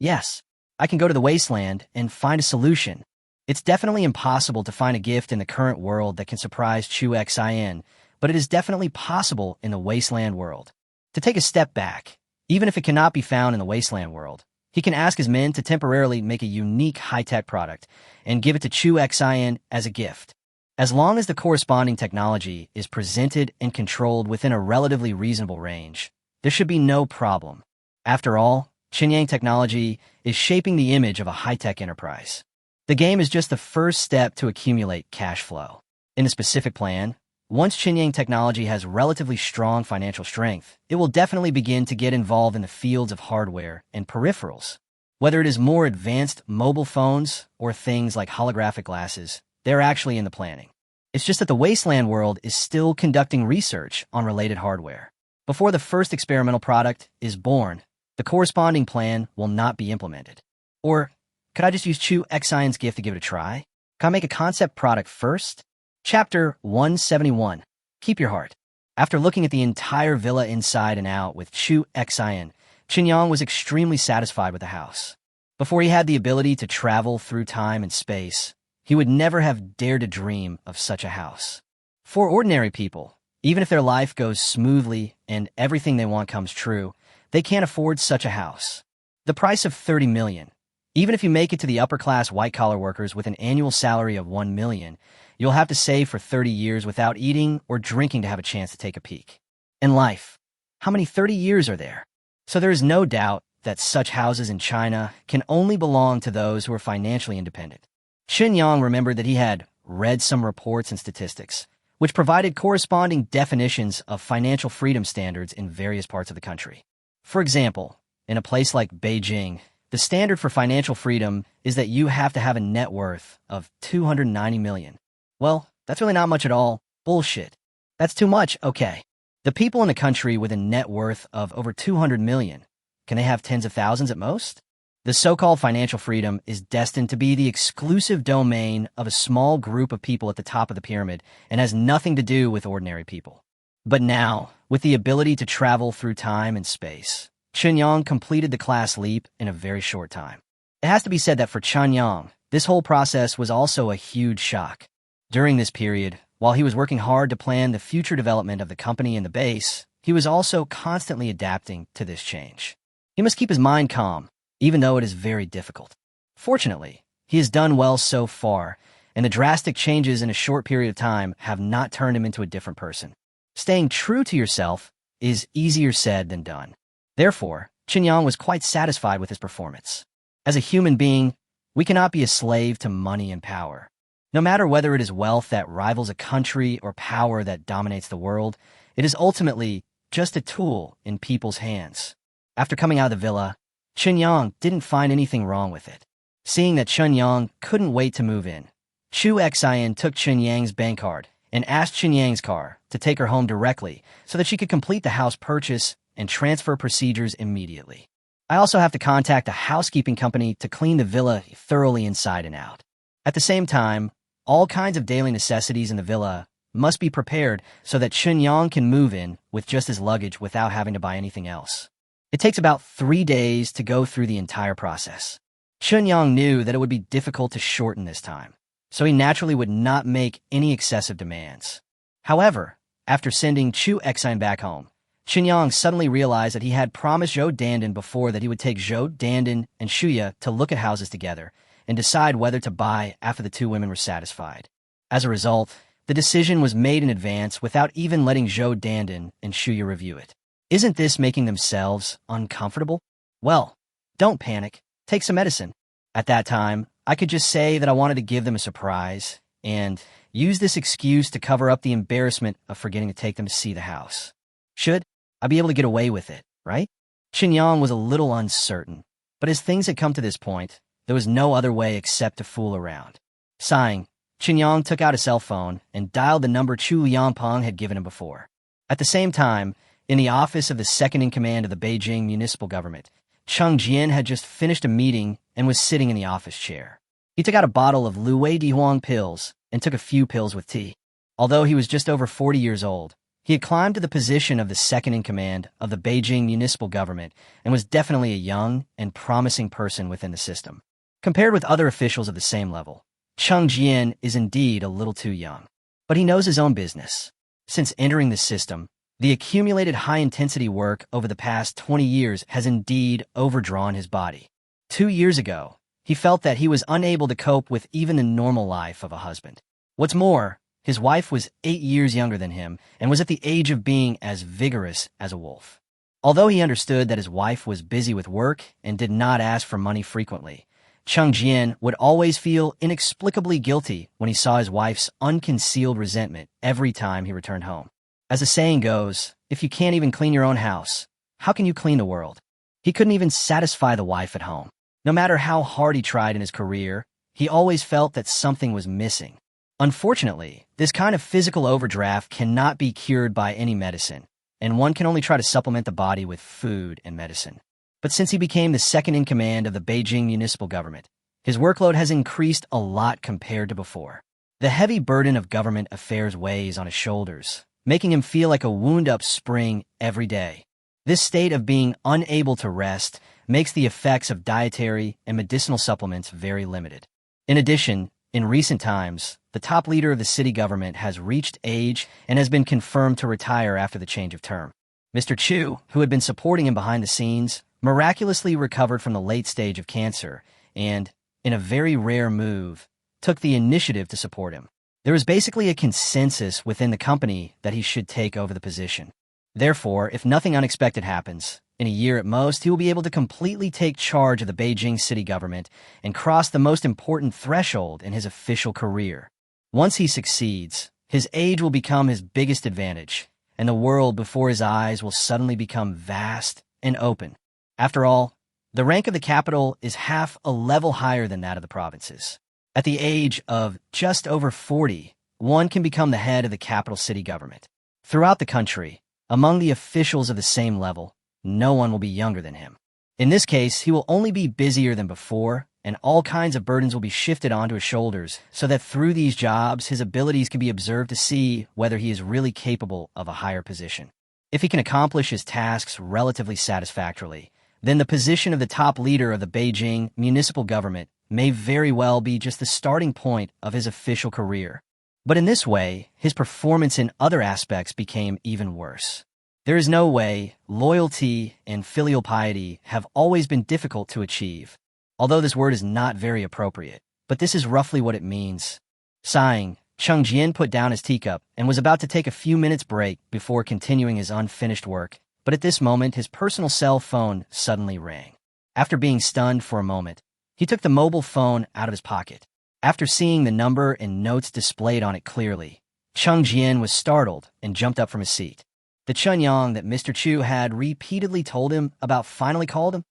Yes, I can go to the wasteland and find a solution. It's definitely impossible to find a gift in the current world that can surprise Chu Xian, but it is definitely possible in the wasteland world. To take a step back, even if it cannot be found in the wasteland world, he can ask his men to temporarily make a unique high-tech product and give it to Chu Xian as a gift. As long as the corresponding technology is presented and controlled within a relatively reasonable range, there should be no problem. After all, Qinyang technology is shaping the image of a high-tech enterprise. The game is just the first step to accumulate cash flow. In the specific plan, once Qinyang technology has relatively strong financial strength, it will definitely begin to get involved in the fields of hardware and peripherals. Whether it is more advanced mobile phones or things like holographic glasses, they're actually in the planning. It's just that the wasteland world is still conducting research on related hardware. Before the first experimental product is born, the corresponding plan will not be implemented. Or, could I just use Chu Xian's gift to give it a try? Can I make a concept product first? Chapter 171. Keep your heart. After looking at the entire villa inside and out with Chu Xian, Qinyang was extremely satisfied with the house. Before he had the ability to travel through time and space, he would never have dared to dream of such a house. For ordinary people, even if their life goes smoothly and everything they want comes true, they can't afford such a house. The price of 30 million. Even if you make it to the upper-class white-collar workers with an annual salary of 1 million, you'll have to save for 30 years without eating or drinking to have a chance to take a peek. In life, how many 30 years are there? So there is no doubt that such houses in China can only belong to those who are financially independent. Chen Yang remembered that he had read some reports and statistics, which provided corresponding definitions of financial freedom standards in various parts of the country. For example, in a place like Beijing, the standard for financial freedom is that you have to have a net worth of 290 million. Well, that's really not much at all. Bullshit. That's too much, okay. The people in a country with a net worth of over 200 million, can they have tens of thousands at most? The so-called financial freedom is destined to be the exclusive domain of a small group of people at the top of the pyramid and has nothing to do with ordinary people. But now, with the ability to travel through time and space, Chunyang completed the class leap in a very short time. It has to be said that for Chunyang, this whole process was also a huge shock. During this period, while he was working hard to plan the future development of the company and the base, he was also constantly adapting to this change. He must keep his mind calm, even though it is very difficult. Fortunately, he has done well so far, and the drastic changes in a short period of time have not turned him into a different person. Staying true to yourself is easier said than done. Therefore, Chunyang was quite satisfied with his performance. As a human being, we cannot be a slave to money and power. No matter whether it is wealth that rivals a country or power that dominates the world, it is ultimately just a tool in people's hands. After coming out of the villa, Chunyang didn't find anything wrong with it. Seeing that Chunyang couldn't wait to move in, Chu Xian took Chunyang's bank card and asked Chunyang's car to take her home directly so that she could complete the house purchase and transfer procedures immediately. I also have to contact a housekeeping company to clean the villa thoroughly inside and out. At the same time, all kinds of daily necessities in the villa must be prepared so that Chunyang can move in with just his luggage without having to buy anything else. It takes about 3 days to go through the entire process. Chunyang knew that it would be difficult to shorten this time, so he naturally would not make any excessive demands. However, after sending Chu Xian back home, Chunyang suddenly realized that he had promised Zhou Dandan before that he would take Zhou Dandan and Shuya to look at houses together and decide whether to buy after the two women were satisfied. As a result, the decision was made in advance without even letting Zhou Dandan and Shuya review it. Isn't this making themselves uncomfortable? Well, don't panic. Take some medicine. At that time, I could just say that I wanted to give them a surprise and use this excuse to cover up the embarrassment of forgetting to take them to see the house. Should I be able to get away with it, right? Chunyang was a little uncertain, but as things had come to this point, there was no other way except to fool around. Sighing, Chunyang took out a cell phone and dialed the number Chu Liangpeng had given him before. At the same time, in the office of the second-in-command of the Beijing municipal government, Cheng Jian had just finished a meeting and was sitting in the office chair. He took out a bottle of Luwei Dihuang pills and took a few pills with tea. Although he was just over 40 years old, he had climbed to the position of the second-in-command of the Beijing municipal government and was definitely a young and promising person within the system. Compared with other officials of the same level, Cheng Jian is indeed a little too young. But he knows his own business. Since entering the system, the accumulated high-intensity work over the past 20 years has indeed overdrawn his body. 2 years ago, he felt that he was unable to cope with even the normal life of a husband. What's more, his wife was 8 years younger than him and was at the age of being as vigorous as a wolf. Although he understood that his wife was busy with work and did not ask for money frequently, Cheng Jian would always feel inexplicably guilty when he saw his wife's unconcealed resentment every time he returned home. As the saying goes, if you can't even clean your own house, how can you clean the world? He couldn't even satisfy the wife at home. No matter how hard he tried in his career, he always felt that something was missing. Unfortunately, this kind of physical overdraft cannot be cured by any medicine, and one can only try to supplement the body with food and medicine. But since he became the second-in-command of the Beijing municipal government, his workload has increased a lot compared to before. The heavy burden of government affairs weighs on his shoulders, making him feel like a wound-up spring every day. This state of being unable to rest makes the effects of dietary and medicinal supplements very limited. In addition, in recent times, the top leader of the city government has reached age and has been confirmed to retire after the change of term. Mr. Chu, who had been supporting him behind the scenes, miraculously recovered from the late stage of cancer and, in a very rare move, took the initiative to support him. There was basically a consensus within the company that he should take over the position. Therefore, if nothing unexpected happens, in a year at most, he will be able to completely take charge of the Beijing city government and cross the most important threshold in his official career. Once he succeeds, his age will become his biggest advantage, and the world before his eyes will suddenly become vast and open. After all, the rank of the capital is half a level higher than that of the provinces. At the age of just over 40, one can become the head of the capital city government. Throughout the country, among the officials of the same level, no one will be younger than him. In this case, he will only be busier than before, and all kinds of burdens will be shifted onto his shoulders, so that through these jobs, his abilities can be observed to see whether he is really capable of a higher position. If he can accomplish his tasks relatively satisfactorily, then the position of the top leader of the Beijing municipal government may very well be just the starting point of his official career. But in this way, his performance in other aspects became even worse. There is no way loyalty and filial piety have always been difficult to achieve, although this word is not very appropriate, but this is roughly what it means. Sighing, Cheng Jian put down his teacup and was about to take a few minutes break before continuing his unfinished work, but at this moment his personal cell phone suddenly rang. After being stunned for a moment, he took the mobile phone out of his pocket. After seeing the number and notes displayed on it clearly, Cheng Jian was startled and jumped up from his seat. The Chunyang that Mr. Chu had repeatedly told him about finally called him.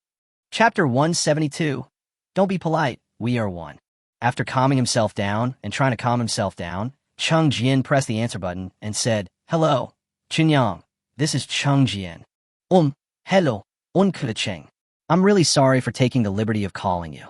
Chapter 172. Don't be polite, we are one. After calming himself down and trying to calm himself down, Cheng Jian pressed the answer button and said, "Hello, Chunyang, this is Cheng Jian." Hello, Cheng. I'm really sorry for taking the liberty of calling you."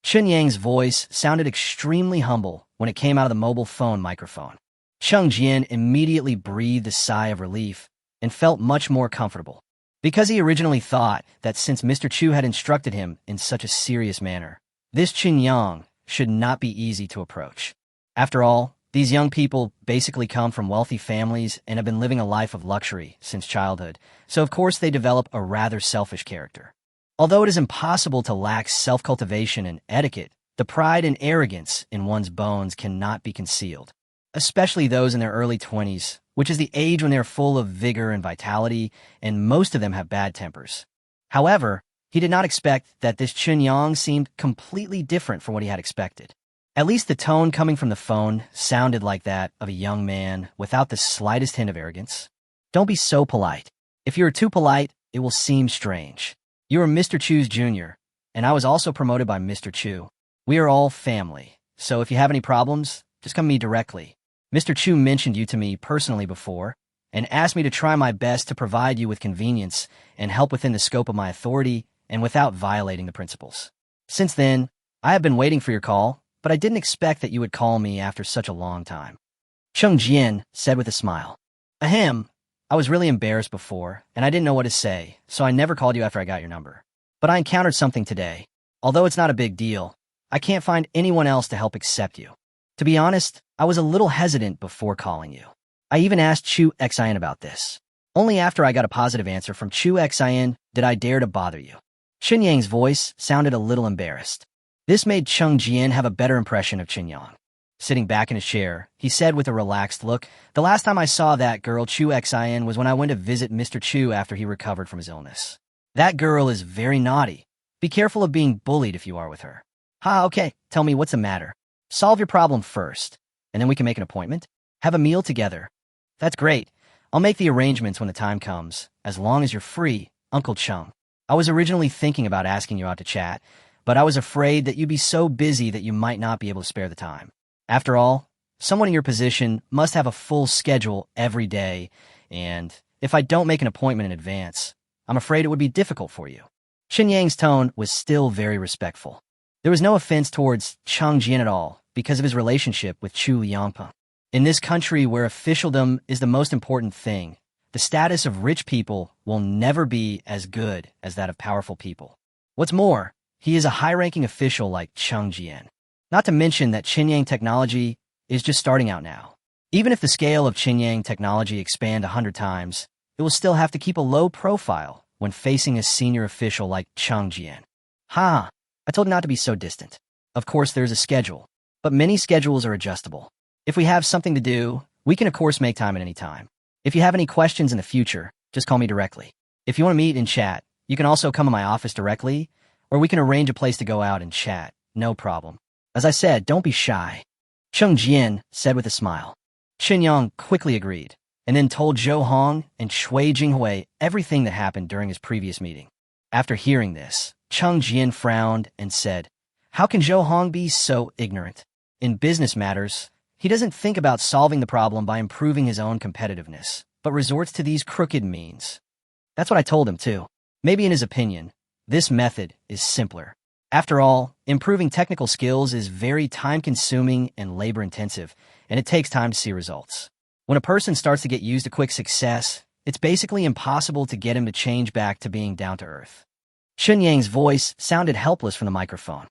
Chunyang's voice sounded extremely humble when it came out of the mobile phone microphone. Cheng Jian immediately breathed a sigh of relief and felt much more comfortable, because he originally thought that since Mr. Chu had instructed him in such a serious manner, this Chunyang should not be easy to approach. After all, these young people basically come from wealthy families and have been living a life of luxury since childhood, so of course they develop a rather selfish character. Although it is impossible to lack self-cultivation and etiquette, the pride and arrogance in one's bones cannot be concealed, especially those in their early 20s, which is the age when they're full of vigor and vitality, and most of them have bad tempers. However, he did not expect that this Chunyang seemed completely different from what he had expected. At least the tone coming from the phone sounded like that of a young man without the slightest hint of arrogance. Don't be so polite. If you are too polite, it will seem strange. You are Mr. Chu's junior, and I was also promoted by Mr. Chu. We are all family, so if you have any problems, just come to me directly. Mr. Chu mentioned you to me personally before, and asked me to try my best to provide you with convenience and help within the scope of my authority and without violating the principles. Since then, I have been waiting for your call, but I didn't expect that you would call me after such a long time." Cheng Jian said with a smile. "Ahem, I was really embarrassed before, and I didn't know what to say, so I never called you after I got your number. But I encountered something today. Although it's not a big deal, I can't find anyone else to help except you. To be honest, I was a little hesitant before calling you. I even asked Chu Xian about this. Only after I got a positive answer from Chu Xian did I dare to bother you." Chunyang's voice sounded a little embarrassed. This made Cheng Jian have a better impression of Chunyang. Sitting back in his chair, he said with a relaxed look, "The last time I saw that girl, Chu Xian, was when I went to visit Mr. Chu after he recovered from his illness. That girl is very naughty. Be careful of being bullied if you are with her." Okay, tell me what's the matter. Solve your problem first, and then we can make an appointment. Have a meal together. That's great. I'll make the arrangements when the time comes, as long as you're free, Uncle Cheng. I was originally thinking about asking you out to chat, but I was afraid that you'd be so busy that you might not be able to spare the time. After all, someone in your position must have a full schedule every day, and if I don't make an appointment in advance, I'm afraid it would be difficult for you. Chunyang's tone was still very respectful. There was no offense towards Cheng Jian at all because of his relationship with Chu Liangpeng. In this country where officialdom is the most important thing, the status of rich people will never be as good as that of powerful people. What's more, he is a high-ranking official like Cheng Jian. Not to mention that Chunyang technology is just starting out now. Even if the scale of Chunyang technology expand 100 times, it will still have to keep a low profile when facing a senior official like Cheng Jian. I told you not to be so distant. Of course, there's a schedule, but many schedules are adjustable. If we have something to do, we can of course make time at any time. If you have any questions in the future, just call me directly. If you want to meet and chat, you can also come to my office directly, or we can arrange a place to go out and chat. No problem. As I said, don't be shy." Cheng Jian said with a smile. Chunyang quickly agreed, and then told Zhou Hong and Shui Jinghui everything that happened during his previous meeting. After hearing this, Cheng Jian frowned and said, "How can Zhou Hong be so ignorant? In business matters, he doesn't think about solving the problem by improving his own competitiveness, but resorts to these crooked means." That's what I told him too. Maybe in his opinion, This method is simpler. After all, improving technical skills is very time-consuming and labor-intensive, and it takes time to see results. When a person starts to get used to quick success, it's basically impossible to get him to change back to being down-to-earth. Chunyang's voice sounded helpless from the microphone.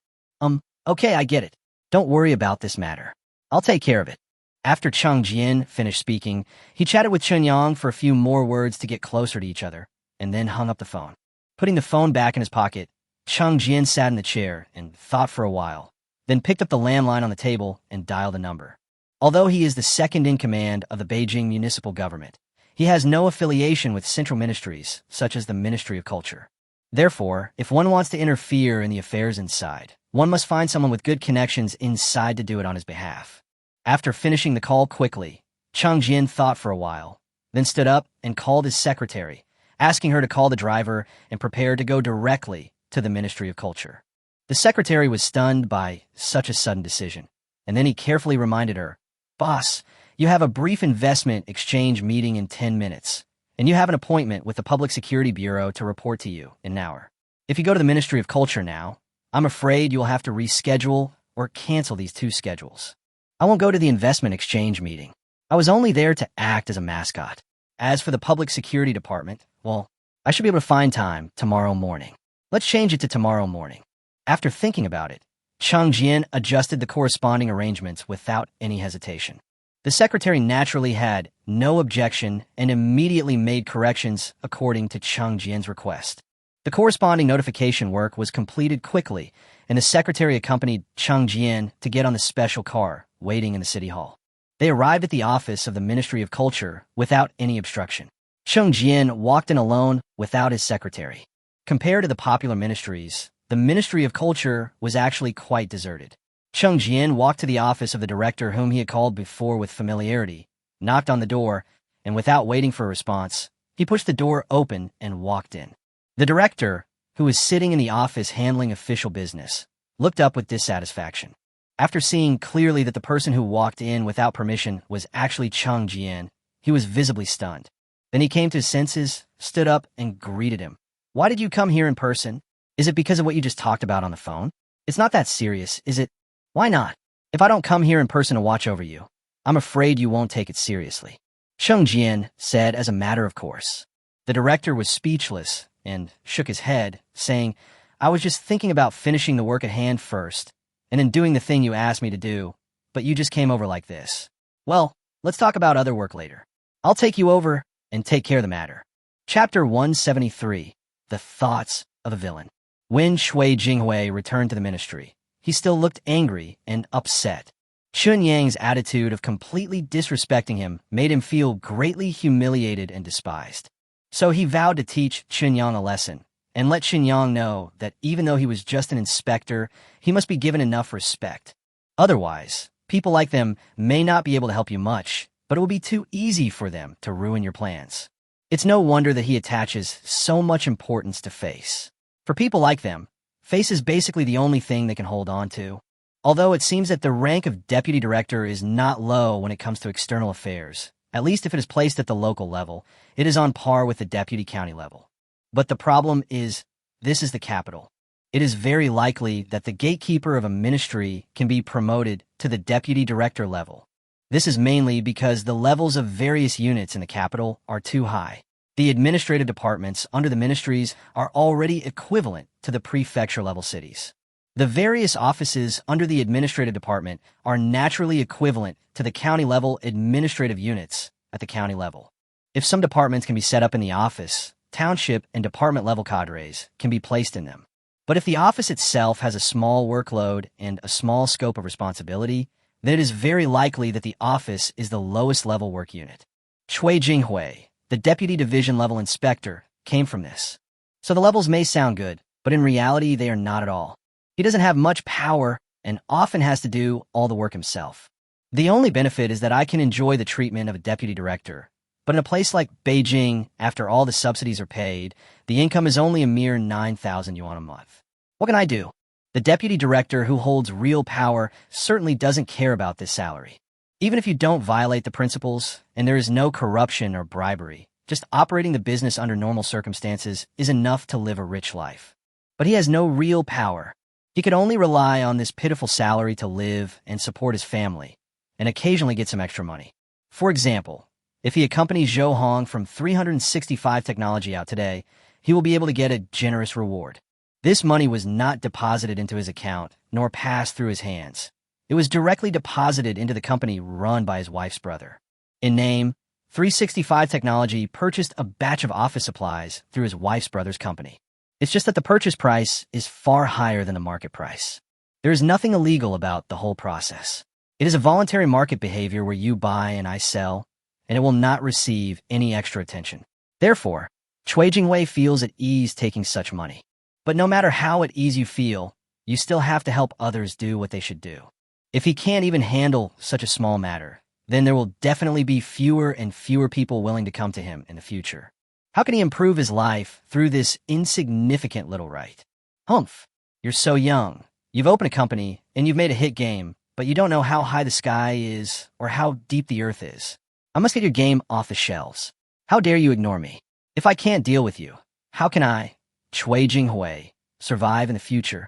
Okay, I get it. Don't worry about this matter. I'll take care of it. After Cheng Jian finished speaking, he chatted with Chunyang for a few more words to get closer to each other, and then hung up the phone. Putting the phone back in his pocket, Cheng Jian sat in the chair and thought for a while, then picked up the landline on the table and dialed a number. Although he is the second in command of the Beijing municipal government, he has no affiliation with central ministries, such as the Ministry of Culture. Therefore, if one wants to interfere in the affairs inside, one must find someone with good connections inside to do it on his behalf. After finishing the call quickly, Cheng Jian thought for a while, then stood up and called his secretary, asking her to call the driver and prepare to go directly to the Ministry of Culture. The secretary was stunned by such a sudden decision, and then he carefully reminded her, "Boss, you have a brief investment exchange meeting in 10 minutes, and you have an appointment with the Public Security Bureau to report to you in an hour. If you go to the Ministry of Culture now, I'm afraid you'll have to reschedule or cancel these two schedules. I won't go to the investment exchange meeting. I was only there to act as a mascot. As for the Public Security Department, well, I should be able to find time tomorrow morning. Let's change it to tomorrow morning." After thinking about it, Cheng Jian adjusted the corresponding arrangements without any hesitation. The secretary naturally had no objection and immediately made corrections according to Cheng Jian's request. The corresponding notification work was completed quickly, and the secretary accompanied Cheng Jian to get on the special car waiting in the city hall. They arrived at the office of the Ministry of Culture without any obstruction. Cheng Jian walked in alone without his secretary. Compared to the popular ministries, the Ministry of Culture was actually quite deserted. Cheng Jian walked to the office of the director whom he had called before with familiarity, knocked on the door, and without waiting for a response, he pushed the door open and walked in. The director, who was sitting in the office handling official business, looked up with dissatisfaction. After seeing clearly that the person who walked in without permission was actually Cheng Jian, he was visibly stunned. Then he came to his senses, stood up, and greeted him. "Why did you come here in person? Is it because of what you just talked about on the phone? It's not that serious, is it? Why not? If I don't come here in person to watch over you, I'm afraid you won't take it seriously," Cheng Jian said as a matter of course. The director was speechless and shook his head, saying, "I was just thinking about finishing the work at hand first, and then doing the thing you asked me to do, but you just came over like this. Well, let's talk about other work later. I'll take you over and take care of the matter." Chapter 173, The Thoughts of a Villain. When Shui Jinghui returned to the ministry, he still looked angry and upset. Chunyang's attitude of completely disrespecting him made him feel greatly humiliated and despised. So he vowed to teach Chunyang a lesson, and let Chunyang know that even though he was just an inspector, he must be given enough respect. Otherwise, people like them may not be able to help you much, but it will be too easy for them to ruin your plans. It's no wonder that he attaches so much importance to face. For people like them, face is basically the only thing they can hold on to. Although it seems that the rank of deputy director is not low when it comes to external affairs, at least if it is placed at the local level, it is on par with the deputy county level. But the problem is, this is the capital. It is very likely that the gatekeeper of a ministry can be promoted to the deputy director level. This is mainly because the levels of various units in the capital are too high. The administrative departments under the ministries are already equivalent to the prefecture-level cities. The various offices under the administrative department are naturally equivalent to the county-level administrative units at the county level. If some departments can be set up in the office, township and department-level cadres can be placed in them. But if the office itself has a small workload and a small scope of responsibility, then it is very likely that the office is the lowest-level work unit. Shui Jinghui, the deputy division-level inspector, came from this. So the levels may sound good, but in reality they are not at all. He doesn't have much power and often has to do all the work himself. The only benefit is that I can enjoy the treatment of a deputy director. But in a place like Beijing, after all the subsidies are paid, the income is only a mere 9,000 yuan a month. What can I do? The deputy director who holds real power certainly doesn't care about this salary. Even if you don't violate the principles and there is no corruption or bribery, just operating the business under normal circumstances is enough to live a rich life. but he has no real power. He could only rely on this pitiful salary to live and support his family, and occasionally get some extra money. For example, if he accompanies Zhou Hong from 365 Technology out today, he will be able to get a generous reward. This money was not deposited into his account, nor passed through his hands. It was directly deposited into the company run by his wife's brother. In name, 365 Technology purchased a batch of office supplies through his wife's brother's company. It's just that the purchase price is far higher than the market price. There is nothing illegal about the whole process. It is a voluntary market behavior where you buy and I sell, and it will not receive any extra attention. Therefore, Cui Jingwei feels at ease taking such money. But no matter how at ease you feel, you still have to help others do what they should do. If he can't even handle such a small matter, then there will definitely be fewer and fewer people willing to come to him in the future. How can he improve his life through this insignificant little right? Humph, you're so young. You've opened a company, and you've made a hit game, but you don't know how high the sky is or how deep the earth is. I must get your game off the shelves. How dare you ignore me? If I can't deal with you, how can I, Cui Jinghui, survive in the future?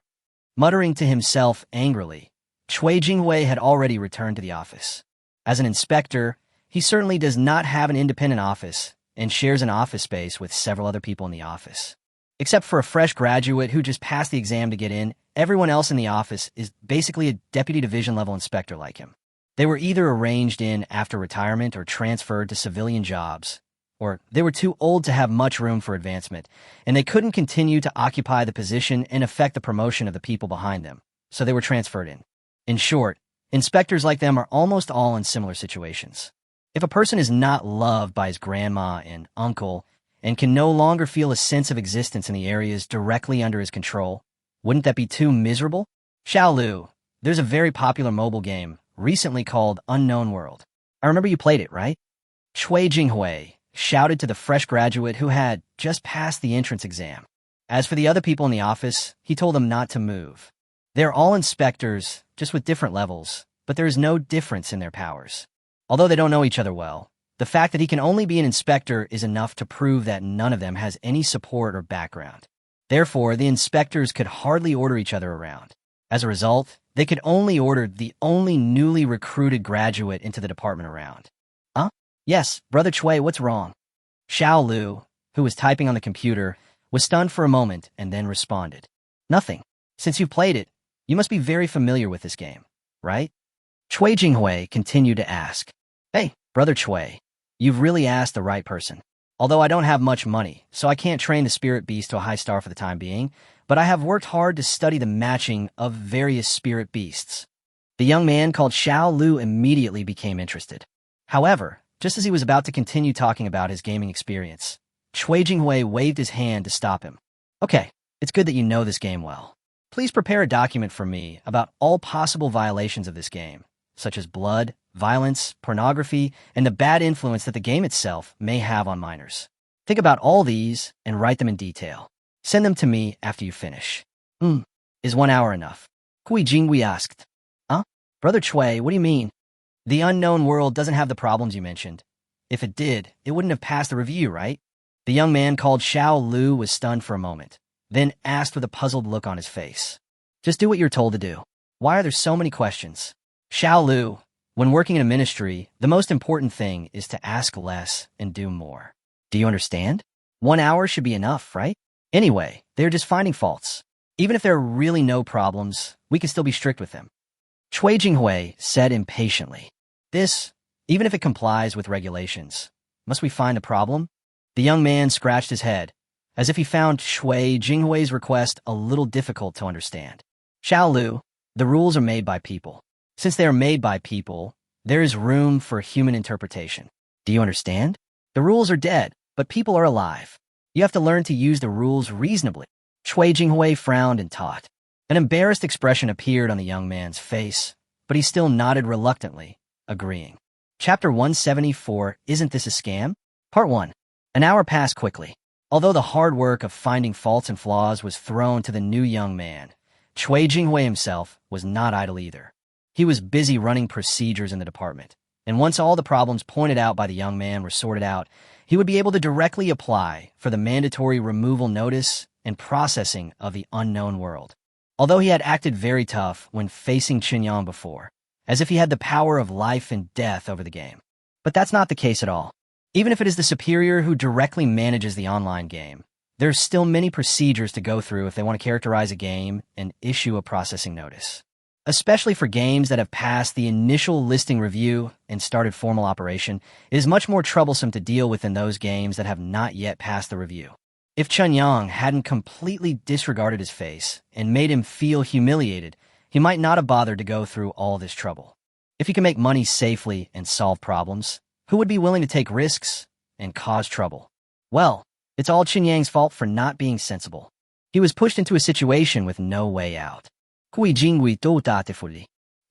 Muttering to himself angrily, Cui Jinghui had already returned to the office. As an inspector, he certainly does not have an independent office and shares an office space with several other people in the office. Except for a fresh graduate who just passed the exam to get in, everyone else in the office is basically a deputy division-level inspector like him. They were either arranged in after retirement or transferred to civilian jobs, or they were too old to have much room for advancement, and they couldn't continue to occupy the position and affect the promotion of the people behind them, so they were transferred in. In short, inspectors like them are almost all in similar situations. If a person is not loved by his grandma and uncle and can no longer feel a sense of existence in the areas directly under his control, wouldn't that be too miserable? Xiaolu, there's a very popular mobile game recently called Unknown World. I remember you played it, right? Cui Jinghui shouted to the fresh graduate who had just passed the entrance exam. As for the other people in the office, he told them not to move. They're all inspectors, just with different levels, but there is no difference in their powers. Although they don't know each other well, the fact that he can only be an inspector is enough to prove that none of them has any support or background. Therefore, the inspectors could hardly order each other around. As a result, they could only order the only newly recruited graduate into the department around. Huh? Yes, Brother Cui, what's wrong? Xiaolu, who was typing on the computer, was stunned for a moment and then responded. Nothing. Since you've played it, you must be very familiar with this game, right? Cui Jinghui continued to ask. Hey, Brother Cui, you've really asked the right person. Although I don't have much money, so I can't train the spirit beast to a high star for the time being, but I have worked hard to study the matching of various spirit beasts. The young man called Xiaolu immediately became interested. However, just as he was about to continue talking about his gaming experience, Cui Jinghui waved his hand to stop him. Okay, it's good that you know this game well. Please prepare a document for me about all possible violations of this game, such as blood, violence, pornography, and the bad influence that the game itself may have on minors. Think about all these and write them in detail. Send them to me after you finish. Is 1 hour enough? Cui Jinghui asked. Huh? Brother Cui, what do you mean? The unknown world doesn't have the problems you mentioned. If it did, it wouldn't have passed the review, right? The young man called Xiaolu was stunned for a moment, then asked with a puzzled look on his face. Just do what you're told to do. Why are there so many questions? Xiaolu, when working in a ministry, the most important thing is to ask less and do more. Do you understand? 1 hour should be enough, right? Anyway, they're just finding faults. Even if there are really no problems, we can still be strict with them. Cui Jinghui said impatiently. This, even if it complies with regulations. Must we find a problem? The young man scratched his head, as if he found Cui Jinghui's request a little difficult to understand. Xiaolu, the rules are made by people. Since they are made by people, there is room for human interpretation. Do you understand? The rules are dead, but people are alive. You have to learn to use the rules reasonably. Cui Jinghui frowned and taught. An embarrassed expression appeared on the young man's face, but he still nodded reluctantly, agreeing. Chapter 174, Isn't This a Scam? Part 1. An hour passed quickly. Although the hard work of finding faults and flaws was thrown to the new young man, Cui Jinghui himself was not idle either. He was busy running procedures in the department, and once all the problems pointed out by the young man were sorted out, he would be able to directly apply for the mandatory removal notice and processing of the unknown world. Although he had acted very tough when facing Qinyang before, as if he had the power of life and death over the game. But that's not the case at all. Even if it is the superior who directly manages the online game, there's still many procedures to go through if they want to characterize a game and issue a processing notice. Especially for games that have passed the initial listing review and started formal operation, it is much more troublesome to deal with than those games that have not yet passed the review. If Qinyang hadn't completely disregarded his face and made him feel humiliated, he might not have bothered to go through all this trouble. If he can make money safely and solve problems, who would be willing to take risks and cause trouble? Well, it's all Qinyang's fault for not being sensible. He was pushed into a situation with no way out. The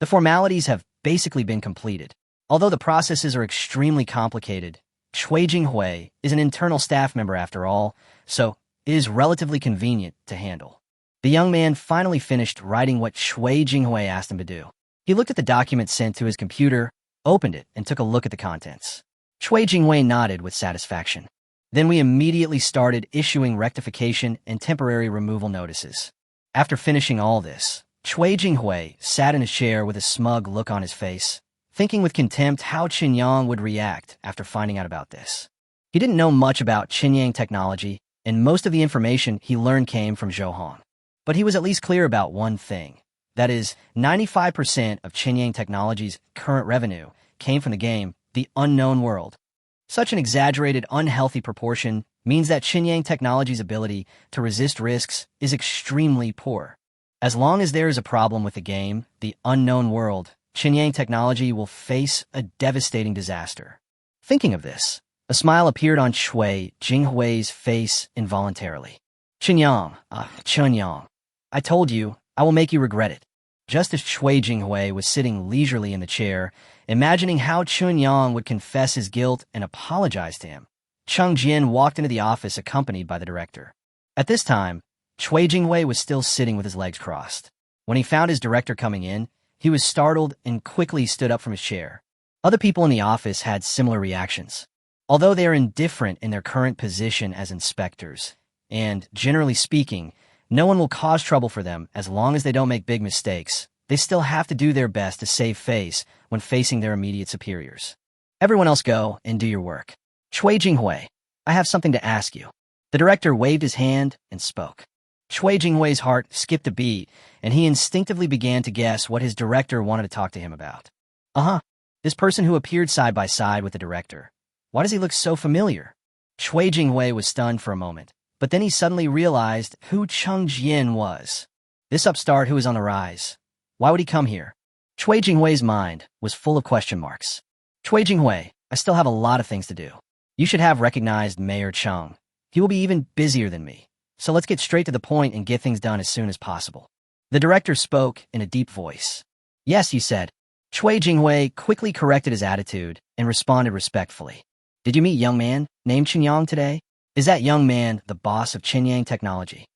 formalities have basically been completed. Although the processes are extremely complicated, Cui Jinghui is an internal staff member after all, so it is relatively convenient to handle. The young man finally finished writing what Cui Jinghui asked him to do. He looked at the document sent to his computer, opened it, and took a look at the contents. Cui Jinghui nodded with satisfaction. Then we immediately started issuing rectification and temporary removal notices. After finishing all this, Cui Jinghui sat in a chair with a smug look on his face, thinking with contempt how Qinyang would react after finding out about this. He didn't know much about Qinyang technology, and most of the information he learned came from Zhou Hong. But he was at least clear about one thing. That is, 95% of Qinyang Technology's current revenue came from the game, The Unknown World. Such an exaggerated, unhealthy proportion means that Qinyang Technology's ability to resist risks is extremely poor. As long as there is a problem with the game, The Unknown World, Qinyang Technology will face a devastating disaster. Thinking of this, a smile appeared on Cui Jinghui's face involuntarily. Qinyang, I told you, I will make you regret it. Just as Cui Jinghui was sitting leisurely in the chair, imagining how Qinyang would confess his guilt and apologize to him, Cheng Jian walked into the office accompanied by the director. At this time, Cui Jinghui was still sitting with his legs crossed. When he found his director coming in, he was startled and quickly stood up from his chair. Other people in the office had similar reactions. Although they are indifferent in their current position as inspectors, and, generally speaking, no one will cause trouble for them as long as they don't make big mistakes, they still have to do their best to save face when facing their immediate superiors. Everyone else go and do your work. Cui Jinghui, I have something to ask you. The director waved his hand and spoke. Cui Jinghui's heart skipped a beat, and he instinctively began to guess what his director wanted to talk to him about. This person who appeared side by side with the director. Why does he look so familiar? Cui Jinghui was stunned for a moment, but then he suddenly realized who Cheng Jian was. This upstart who was on the rise. Why would he come here? Cui Jinghui's mind was full of question marks. Cui Jinghui, I still have a lot of things to do. You should have recognized Mayor Cheng. He will be even busier than me. So let's get straight to the point and get things done as soon as possible. The director spoke in a deep voice. Yes, he said. Cui Jinghui quickly corrected his attitude and responded respectfully. Did you meet young man named Qinyang today? Is that young man the boss of Qinyang Technology?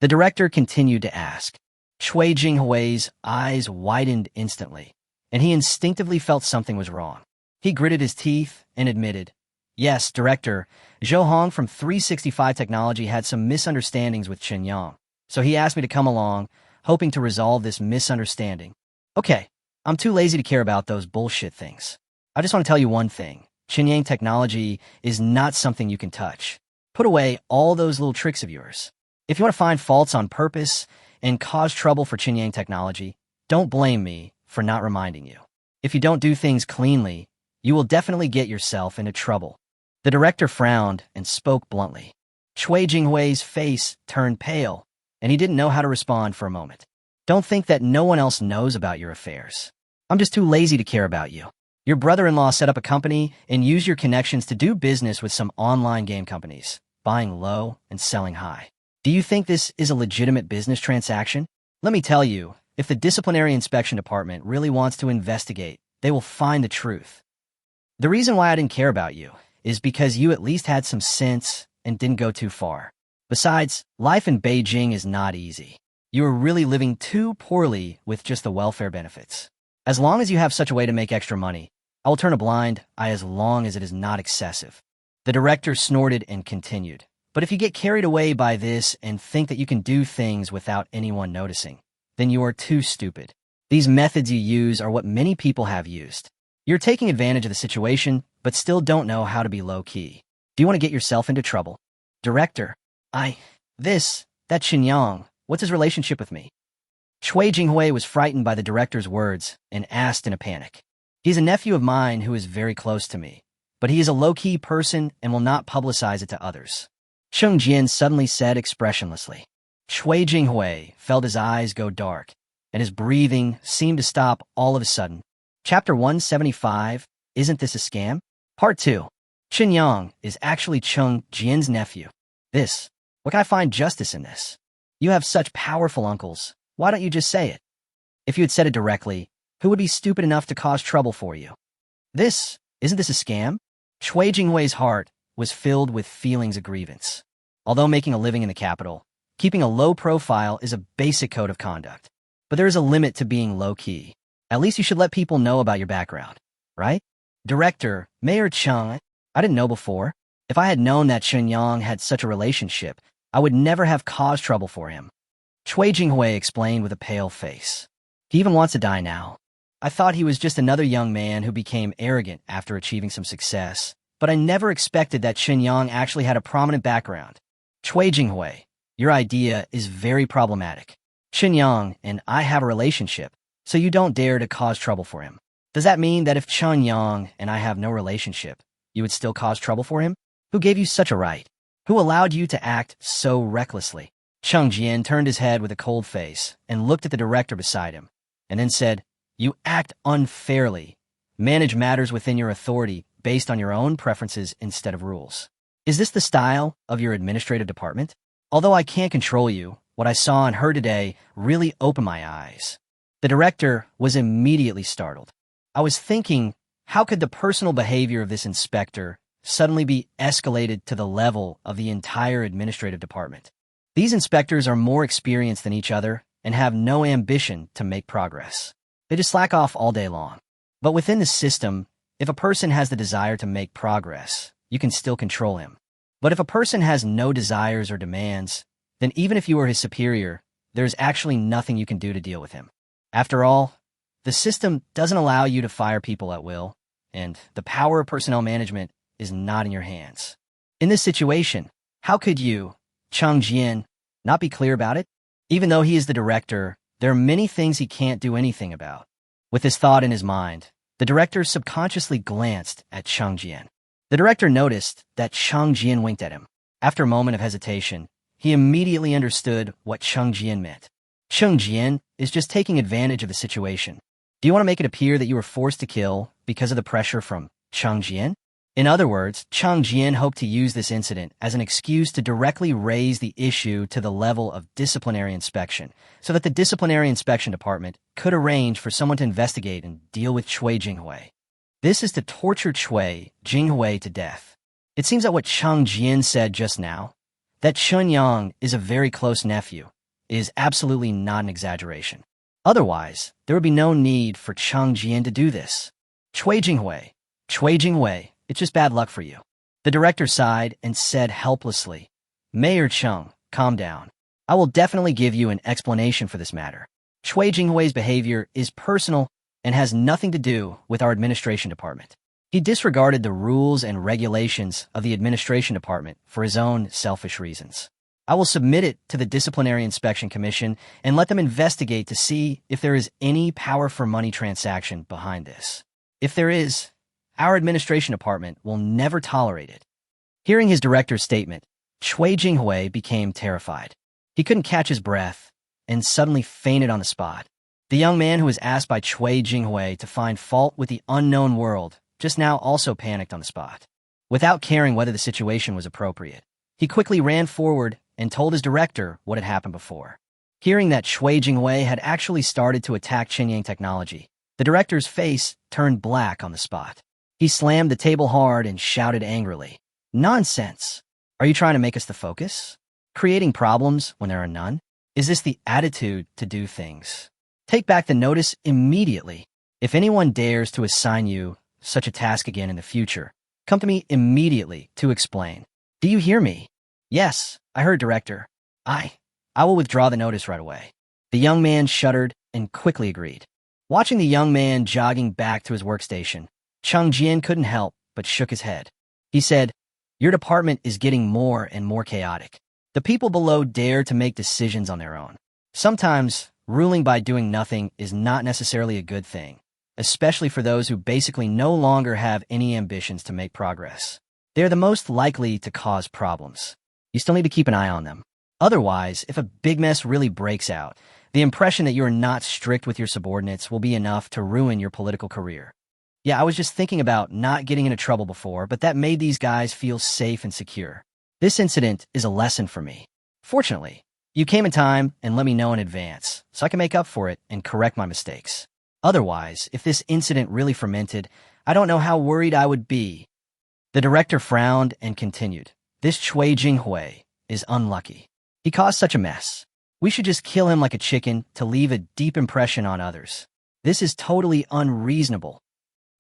The director continued to ask. Cui Jinghui's eyes widened instantly, and he instinctively felt something was wrong. He gritted his teeth and admitted, Yes, director, Zhou Hong from 365 Technology had some misunderstandings with Qinyang, so he asked me to come along, hoping to resolve this misunderstanding. Okay, I'm too lazy to care about those bullshit things. I just want to tell you one thing. Qinyang Technology is not something you can touch. Put away all those little tricks of yours. If you want to find faults on purpose and cause trouble for Qinyang Technology, don't blame me for not reminding you. If you don't do things cleanly, you will definitely get yourself into trouble. The director frowned and spoke bluntly. Cui Jinghui's face turned pale, and he didn't know how to respond for a moment. Don't think that no one else knows about your affairs. I'm just too lazy to care about you. Your brother-in-law set up a company and used your connections to do business with some online game companies, buying low and selling high. Do you think this is a legitimate business transaction? Let me tell you, if the disciplinary inspection department really wants to investigate, they will find the truth. The reason why I didn't care about you is because you at least had some sense and didn't go too far. Besides, life in Beijing is not easy. You are really living too poorly with just the welfare benefits. As long as you have such a way to make extra money, I will turn a blind eye as long as it is not excessive. The director snorted and continued, But if you get carried away by this and think that you can do things without anyone noticing, then you are too stupid. These methods you use are what many people have used. You're taking advantage of the situation, but still don't know how to be low-key. Do you want to get yourself into trouble? Director, that Xinyang, what's his relationship with me? Cui Jinghui was frightened by the director's words and asked in a panic. He's a nephew of mine who is very close to me, but he is a low-key person and will not publicize it to others. Cheng Jian suddenly said expressionlessly. Cui Jinghui felt his eyes go dark, and his breathing seemed to stop all of a sudden. Chapter 175, Isn't This a Scam? Part 2. Xinyang is actually Cheng Jian's nephew. What can I find justice in this? You have such powerful uncles. Why don't you just say it? If you had said it directly, who would be stupid enough to cause trouble for you? Isn't this a scam? Cui Jinghui's heart was filled with feelings of grievance. Although making a living in the capital, keeping a low profile is a basic code of conduct. But there is a limit to being low-key. At least you should let people know about your background, right? Director, Mayor Cheng, I didn't know before. If I had known that Xinyang had such a relationship, I would never have caused trouble for him. Cui Jinghui explained with a pale face. He even wants to die now. I thought he was just another young man who became arrogant after achieving some success, but I never expected that Xinyang actually had a prominent background. Cui Jinghui, your idea is very problematic. Xinyang and I have a relationship, so you don't dare to cause trouble for him. Does that mean that if Xinyang and I have no relationship, you would still cause trouble for him? Who gave you such a right? Who allowed you to act so recklessly? Cheng Jian turned his head with a cold face and looked at the director beside him, and then said, You act unfairly. Manage matters within your authority based on your own preferences instead of rules. Is this the style of your administrative department? Although I can't control you, what I saw and heard today really opened my eyes. The director was immediately startled. I was thinking, how could the personal behavior of this inspector suddenly be escalated to the level of the entire administrative department? These inspectors are more experienced than each other and have no ambition to make progress. They just slack off all day long. But within the system, if a person has the desire to make progress, you can still control him. But if a person has no desires or demands, then even if you are his superior, there's actually nothing you can do to deal with him. After all, the system doesn't allow you to fire people at will, and the power of personnel management is not in your hands. In this situation, how could you, Cheng Jian, not be clear about it? Even though he is the director, there are many things he can't do anything about. With this thought in his mind, the director subconsciously glanced at Cheng Jian. The director noticed that Cheng Jian winked at him. After a moment of hesitation, he immediately understood what Cheng Jian meant. Cheng Jian is just taking advantage of the situation. Do you want to make it appear that you were forced to kill because of the pressure from Cheng Jian? In other words, Cheng Jian hoped to use this incident as an excuse to directly raise the issue to the level of disciplinary inspection, so that the disciplinary inspection department could arrange for someone to investigate and deal with Cui Jinghui. This is to torture Cui Jinghui to death. It seems that what Cheng Jian said just now, that Xinyang is a very close nephew, is absolutely not an exaggeration. Otherwise, there would be no need for Cheng Jian to do this. Cui Jinghui, it's just bad luck for you. The director sighed and said helplessly, Mayor Cheng, calm down. I will definitely give you an explanation for this matter. Cui Jinghui's behavior is personal and has nothing to do with our administration department. He disregarded the rules and regulations of the administration department for his own selfish reasons. I will submit it to the Disciplinary Inspection Commission and let them investigate to see if there is any power for money transaction behind this. If there is, our administration department will never tolerate it. Hearing his director's statement, Cui Jinghui became terrified. He couldn't catch his breath and suddenly fainted on the spot. The young man who was asked by Cui Jinghui to find fault with the unknown world just now also panicked on the spot. Without caring whether the situation was appropriate, he quickly ran forward and told his director what had happened before. Hearing that Cui Jinghui had actually started to attack Xinyang Technology, the director's face turned black on the spot. He slammed the table hard and shouted angrily, Nonsense! Are you trying to make us the focus? Creating problems when there are none? Is this the attitude to do things? Take back the notice immediately. If anyone dares to assign you such a task again in the future, come to me immediately to explain. Do you hear me? Yes, I heard, director. I. I will withdraw the notice right away. The young man shuddered and quickly agreed. Watching the young man jogging back to his workstation, Chung Jian couldn't help but shook his head. He said, "Your department is getting more and more chaotic. The people below dare to make decisions on their own. Sometimes, ruling by doing nothing is not necessarily a good thing, especially for those who basically no longer have any ambitions to make progress. They're the most likely to cause problems. You still need to keep an eye on them. Otherwise, if a big mess really breaks out, the impression that you're not strict with your subordinates will be enough to ruin your political career." Yeah, I was just thinking about not getting into trouble before, but that made these guys feel safe and secure. This incident is a lesson for me. Fortunately, you came in time and let me know in advance, so I can make up for it and correct my mistakes. Otherwise, if this incident really fermented, I don't know how worried I would be. The director frowned and continued. This Chui Jinghui is unlucky. He caused such a mess. We should just kill him like a chicken to leave a deep impression on others. This is totally unreasonable.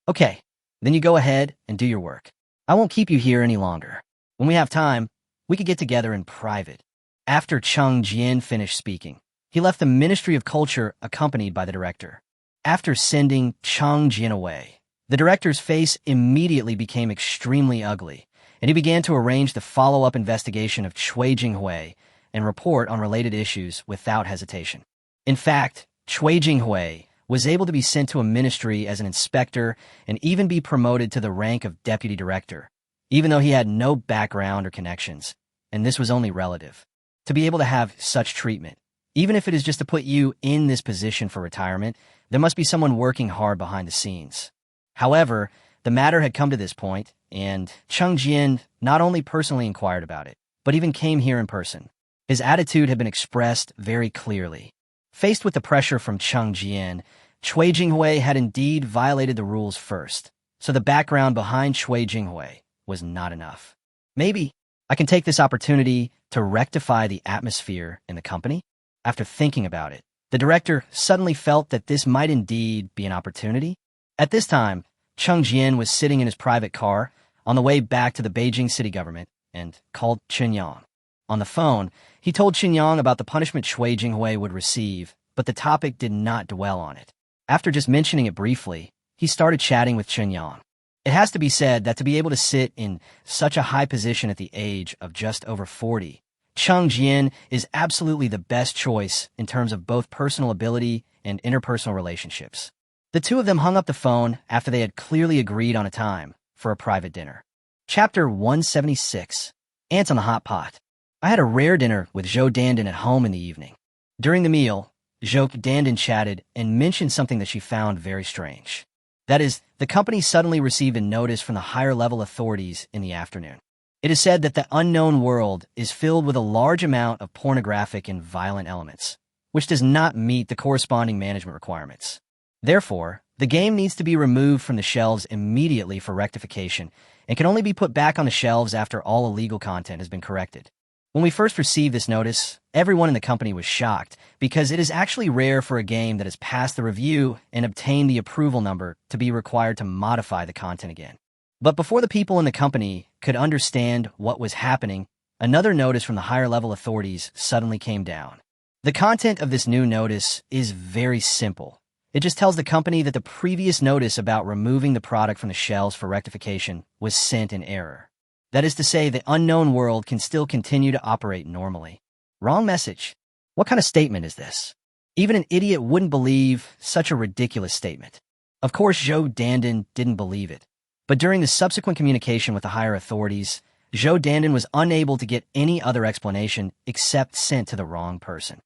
Okay, then you go ahead and do your work. I won't keep you here any longer. When we have time, we could get together in private. After Chung Jian finished speaking, he left the Ministry of Culture accompanied by the director. After sending Chung Jian away, the director's face immediately became extremely ugly, and he began to arrange the follow-up investigation of Chui Jinghui and report on related issues without hesitation. In fact, Chui Jinghui was able to be sent to a ministry as an inspector and even be promoted to the rank of deputy director, even though he had no background or connections, and this was only relative. To be able to have such treatment, even if it is just to put you in this position for retirement, there must be someone working hard behind the scenes. However, the matter had come to this point, and Chung Jian not only personally inquired about it, but even came here in person. His attitude had been expressed very clearly. Faced with the pressure from Chung Jian, Chui Jinghui had indeed violated the rules first, so the background behind Chui Jinghui was not enough. Maybe I can take this opportunity to rectify the atmosphere in the company? After thinking about it, the director suddenly felt that this might indeed be an opportunity. At this time, Chung Jian was sitting in his private car on the way back to the Beijing city government and called Chen Yang. On the phone, he told Chen Yang about the punishment Chui Jinghui would receive, but the topic did not dwell on it. After just mentioning it briefly, he started chatting with Chen Yang. It has to be said that to be able to sit in such a high position at the age of just over 40, Chung Jian is absolutely the best choice in terms of both personal ability and interpersonal relationships. The two of them hung up the phone after they had clearly agreed on a time for a private dinner. Chapter 176, Ants on the Hot Pot. I had a rare dinner with Zhou Dandan at home in the evening. During the meal, Zhou Dandan chatted and mentioned something that she found very strange. That is, the company suddenly received a notice from the higher-level authorities in the afternoon. It is said that the unknown world is filled with a large amount of pornographic and violent elements, which does not meet the corresponding management requirements. Therefore, the game needs to be removed from the shelves immediately for rectification and can only be put back on the shelves after all illegal content has been corrected. When we first received this notice, everyone in the company was shocked because it is actually rare for a game that has passed the review and obtained the approval number to be required to modify the content again. But before the people in the company could understand what was happening, another notice from the higher-level authorities suddenly came down. The content of this new notice is very simple. It just tells the company that the previous notice about removing the product from the shelves for rectification was sent in error. That is to say, the unknown world can still continue to operate normally. Wrong message. What kind of statement is this? Even an idiot wouldn't believe such a ridiculous statement. Of course, Zhou Dandan didn't believe it. But during the subsequent communication with the higher authorities, Zhou Dandan was unable to get any other explanation except sent to the wrong person.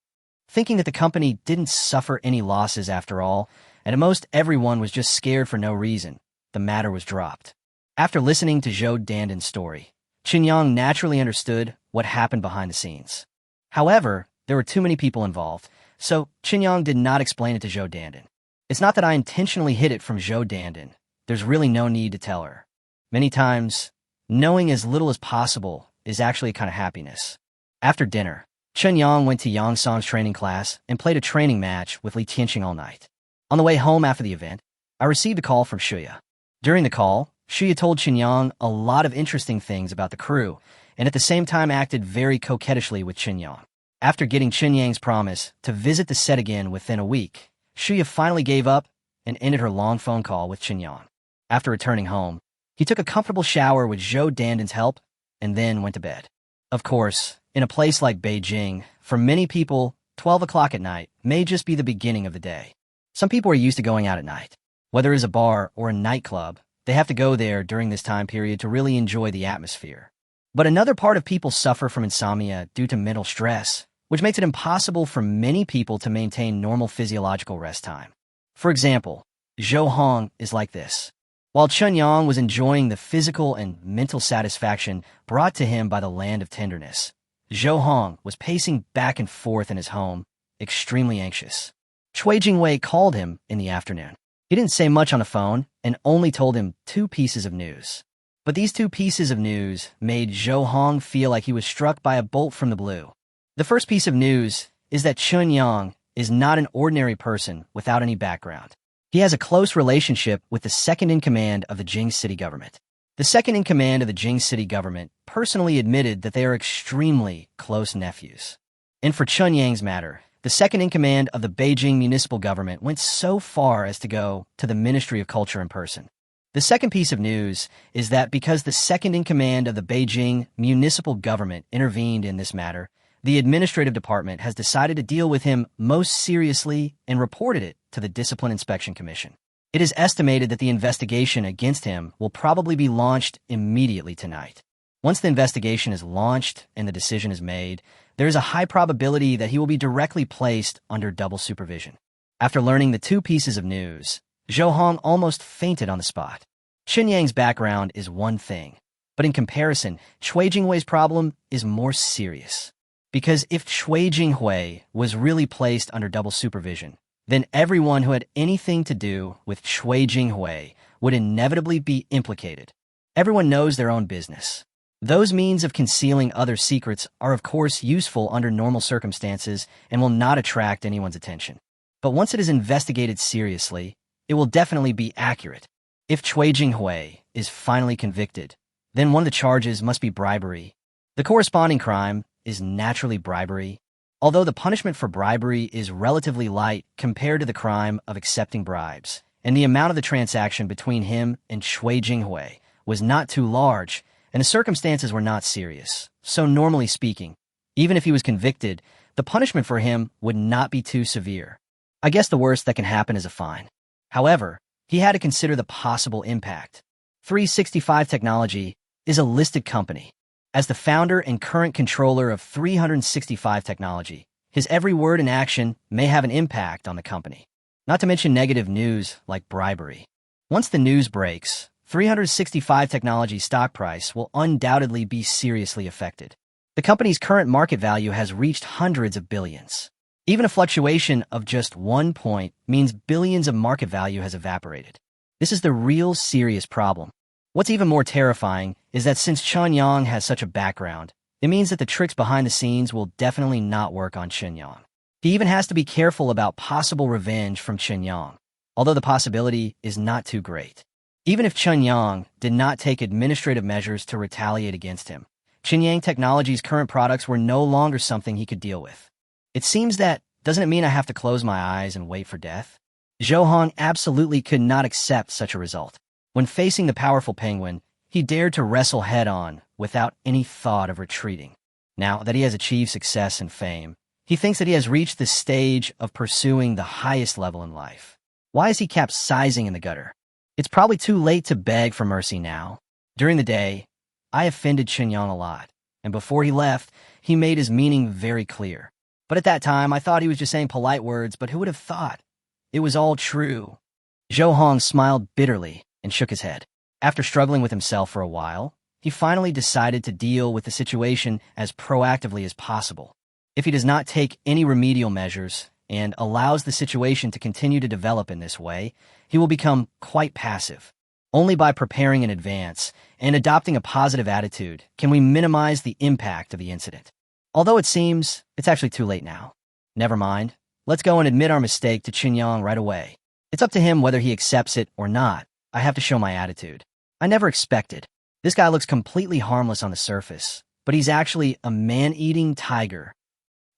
Thinking that the company didn't suffer any losses after all, and at most everyone was just scared for no reason, the matter was dropped. After listening to Zhou Dandan's story, Chen Yang naturally understood what happened behind the scenes. However, there were too many people involved, so Chen Yang did not explain it to Zhou Dandan. It's not that I intentionally hid it from Zhou Dandan. There's really no need to tell her. Many times, knowing as little as possible is actually a kind of happiness. After dinner, Chen Yang went to Yang Song's training class and played a training match with Li Tianqing all night. On the way home after the event, I received a call from Shuya. During the call, Shuya told Chen Yang a lot of interesting things about the crew and at the same time acted very coquettishly with Qinyang. After getting Qinyang's promise to visit the set again within a week, Shuya finally gave up and ended her long phone call with Qinyang. After returning home, he took a comfortable shower with Zhou Dandan's help and then went to bed. Of course, in a place like Beijing, for many people, 12 o'clock at night may just be the beginning of the day. Some people are used to going out at night. Whether it's a bar or a nightclub, they have to go there during this time period to really enjoy the atmosphere. But another part of people suffer from insomnia due to mental stress, which makes it impossible for many people to maintain normal physiological rest time. For example, Zhou Hong is like this. While Chun Yang was enjoying the physical and mental satisfaction brought to him by the land of tenderness, Zhou Hong was pacing back and forth in his home, extremely anxious. Cui Jingwei called him in the afternoon. He didn't say much on the phone and only told him 2 pieces of news. But these 2 pieces of news made Zhou Hong feel like he was struck by a bolt from the blue. The first piece of news is that Chun Yang is not an ordinary person without any background. He has a close relationship with the second-in-command of the Jing City government. The second-in-command of the Jing City government personally admitted that they are extremely close nephews. And for Chun Yang's matter, the second-in-command of the Beijing municipal government went so far as to go to the Ministry of Culture in person. The second piece of news is that because the second-in-command of the Beijing municipal government intervened in this matter, the administrative department has decided to deal with him most seriously and reported it to the Discipline Inspection Commission. It is estimated that the investigation against him will probably be launched immediately tonight. Once the investigation is launched and the decision is made, there is a high probability that he will be directly placed under double supervision. After learning the 2 pieces of news, Zhou Hong almost fainted on the spot. Qin Yang's background is one thing, but in comparison, Cui Jingwei's problem is more serious. Because if Cui Jinghui was really placed under double supervision, then everyone who had anything to do with Cui Jinghui would inevitably be implicated. Everyone knows their own business. Those means of concealing other secrets are of course useful under normal circumstances and will not attract anyone's attention. But once it is investigated seriously, it will definitely be accurate. If Cui Jinghui is finally convicted, then one of the charges must be bribery. The corresponding crime is naturally bribery, although the punishment for bribery is relatively light compared to the crime of accepting bribes, and the amount of the transaction between him and Cui Jinghui was not too large, and the circumstances were not serious. So normally speaking, even if he was convicted, the punishment for him would not be too severe. I guess the worst that can happen is a fine. However, he had to consider the possible impact. 365 Technology is a listed company. As the founder and current controller of 365 Technology, his every word and action may have an impact on the company. Not to mention negative news like bribery. Once the news breaks, 365 Technology's stock price will undoubtedly be seriously affected. The company's current market value has reached hundreds of billions. Even a fluctuation of just 1 point means billions of market value has evaporated. This is the real serious problem. What's even more terrifying is that since Chun Yang has such a background, it means that the tricks behind the scenes will definitely not work on Chun Yang. He even has to be careful about possible revenge from Chun Yang, although the possibility is not too great. Even if Chun Yang did not take administrative measures to retaliate against him, Chun Yang Technology's current products were no longer something he could deal with. It seems that, doesn't it mean I have to close my eyes and wait for death? Zhou Hong absolutely could not accept such a result. When facing the powerful penguin, he dared to wrestle head-on without any thought of retreating. Now that he has achieved success and fame, he thinks that he has reached the stage of pursuing the highest level in life. Why is he capsizing in the gutter? It's probably too late to beg for mercy now. During the day, I offended Chen Yang a lot, and before he left, he made his meaning very clear. But at that time, I thought he was just saying polite words, but who would have thought? It was all true. Zhou Hong smiled bitterly and shook his head. After struggling with himself for a while, he finally decided to deal with the situation as proactively as possible. If he does not take any remedial measures and allows the situation to continue to develop in this way, he will become quite passive. Only by preparing in advance and adopting a positive attitude can we minimize the impact of the incident. Although it seems it's actually too late now. Never mind. Let's go and admit our mistake to Qin Yang right away. It's up to him whether he accepts it or not. I have to show my attitude. I never expected. This guy looks completely harmless on the surface, but he's actually a man-eating tiger.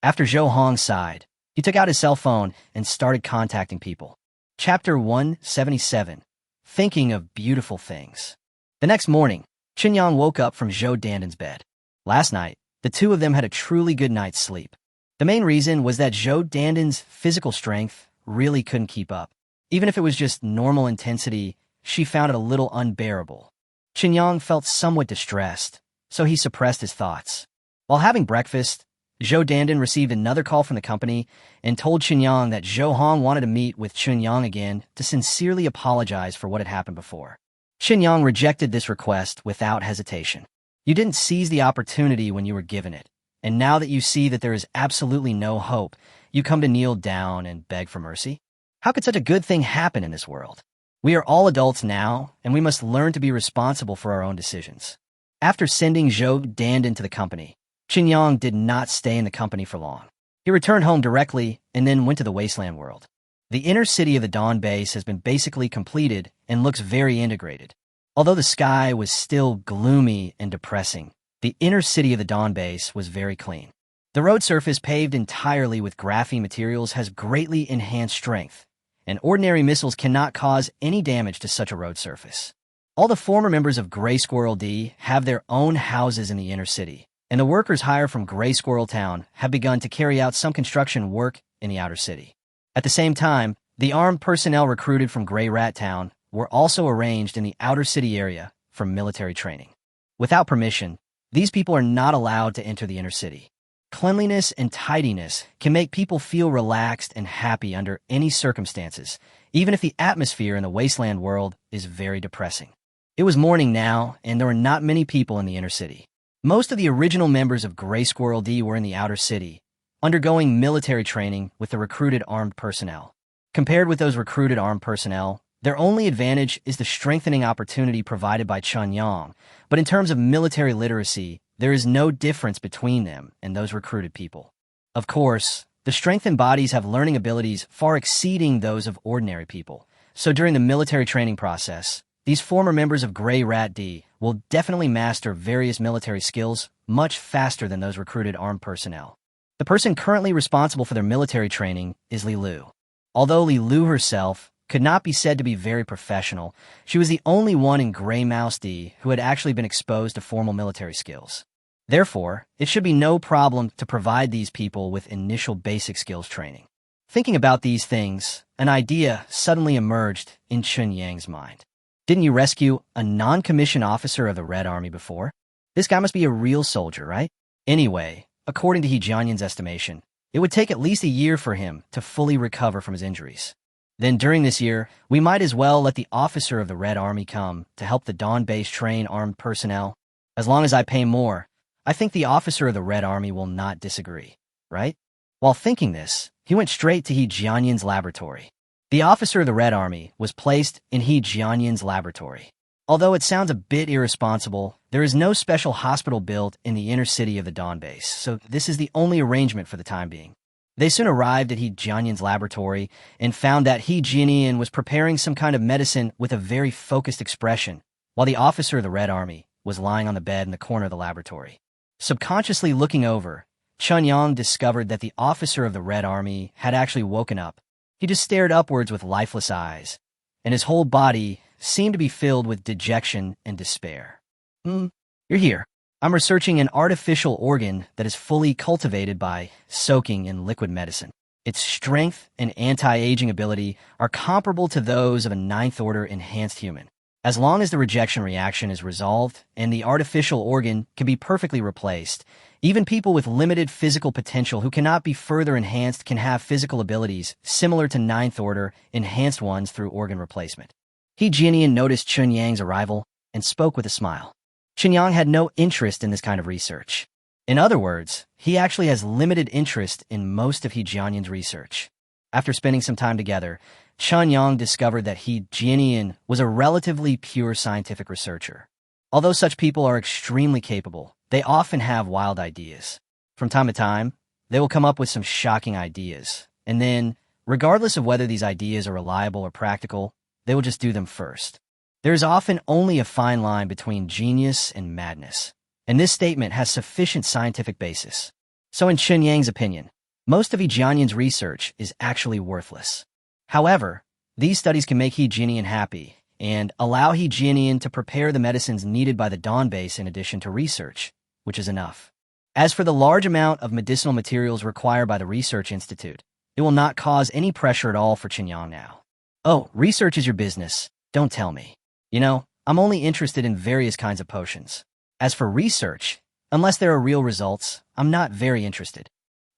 After Zhou Hong sighed, he took out his cell phone and started contacting people. Chapter 177. Thinking of Beautiful Things. The next morning, Qinyang woke up from Zhou Danden's bed. Last night, the two of them had a truly good night's sleep. The main reason was that Zhou Danden's physical strength really couldn't keep up. Even if it was just normal intensity, she found it a little unbearable. Qinyang felt somewhat distressed, so he suppressed his thoughts. While having breakfast, Zhou Danden received another call from the company and told Qinyang that Zhou Hong wanted to meet with Qinyang again to sincerely apologize for what had happened before. Qinyang rejected this request without hesitation. You didn't seize the opportunity when you were given it, and now that you see that there is absolutely no hope, you come to kneel down and beg for mercy? How could such a good thing happen in this world? We are all adults now, and we must learn to be responsible for our own decisions. After sending Zhou Danden to the company, Qinyang did not stay in the company for long. He returned home directly and then went to the wasteland world. The inner city of the Dawn base has been basically completed and looks very integrated. Although the sky was still gloomy and depressing, the inner city of the Dawn base was very clean. The road surface paved entirely with graphene materials has greatly enhanced strength, and ordinary missiles cannot cause any damage to such a road surface. All the former members of Gray Squirrel D have their own houses in the inner city, and the workers hired from Gray Squirrel Town have begun to carry out some construction work in the outer city. At the same time, the armed personnel recruited from Gray Rat Town were also arranged in the outer city area for military training. Without permission, these people are not allowed to enter the inner city. Cleanliness and tidiness can make people feel relaxed and happy under any circumstances, even if the atmosphere in the wasteland world is very depressing. It was morning now, and there were not many people in the inner city. Most of the original members of Gray Squirrel D were in the outer city, undergoing military training with the recruited armed personnel. Compared with those recruited armed personnel, their only advantage is the strengthening opportunity provided by Qinyang, but in terms of military literacy, there is no difference between them and those recruited people. Of course, the strengthened bodies have learning abilities far exceeding those of ordinary people, so during the military training process, these former members of Gray Rat D will definitely master various military skills much faster than those recruited armed personnel. The person currently responsible for their military training is Li Lu. Although Li Lu herself could not be said to be very professional, she was the only one in Gray Mouse D who had actually been exposed to formal military skills. Therefore, it should be no problem to provide these people with initial basic skills training. Thinking about these things, an idea suddenly emerged in Qinyang's mind. Didn't you rescue a non-commissioned officer of the Red Army before? This guy must be a real soldier, right? Anyway, according to He Jianyan's estimation, it would take at least a year for him to fully recover from his injuries. Then during this year, we might as well let the officer of the Red Army come to help the Dawn base train armed personnel. As long as I pay more, I think the officer of the Red Army will not disagree, right? While thinking this, he went straight to He Jianyan's laboratory. The officer of the Red Army was placed in He Jianyan's laboratory. Although it sounds a bit irresponsible, there is no special hospital built in the inner city of the Dawn base, so this is the only arrangement for the time being. They soon arrived at He Jianyan's laboratory and found that He Jianyan was preparing some kind of medicine with a very focused expression, while the officer of the Red Army was lying on the bed in the corner of the laboratory. Subconsciously looking over, Qinyang discovered that the officer of the Red Army had actually woken up. He just stared upwards with lifeless eyes, and his whole body seemed to be filled with dejection and despair. You're here. I'm researching an artificial organ that is fully cultivated by soaking in liquid medicine. Its strength and anti-aging ability are comparable to those of a ninth-order enhanced human. As long as the rejection reaction is resolved and the artificial organ can be perfectly replaced, even people with limited physical potential who cannot be further enhanced can have physical abilities similar to ninth-order enhanced ones through organ replacement. He Jianyan noticed Qinyang's arrival and spoke with a smile. Qinyang had no interest in this kind of research. In other words, he actually has limited interest in most of He Jianyan's research. After spending some time together, Qinyang discovered that He Jianyan was a relatively pure scientific researcher. Although such people are extremely capable, they often have wild ideas. From time to time, they will come up with some shocking ideas, and then, regardless of whether these ideas are reliable or practical, they will just do them first. There is often only a fine line between genius and madness. and this statement has sufficient scientific basis. So in Chen Yang's opinion, most of He Jianyan's research is actually worthless. However, these studies can make He Jianyan happy and allow He Jianyan to prepare the medicines needed by the Dawn base in addition to research, which is enough. As for the large amount of medicinal materials required by the Research Institute, it will not cause any pressure at all for Chen Yang now. Oh, research is your business. Don't tell me. You know, I'm only interested in various kinds of potions. As for research, unless there are real results, I'm not very interested.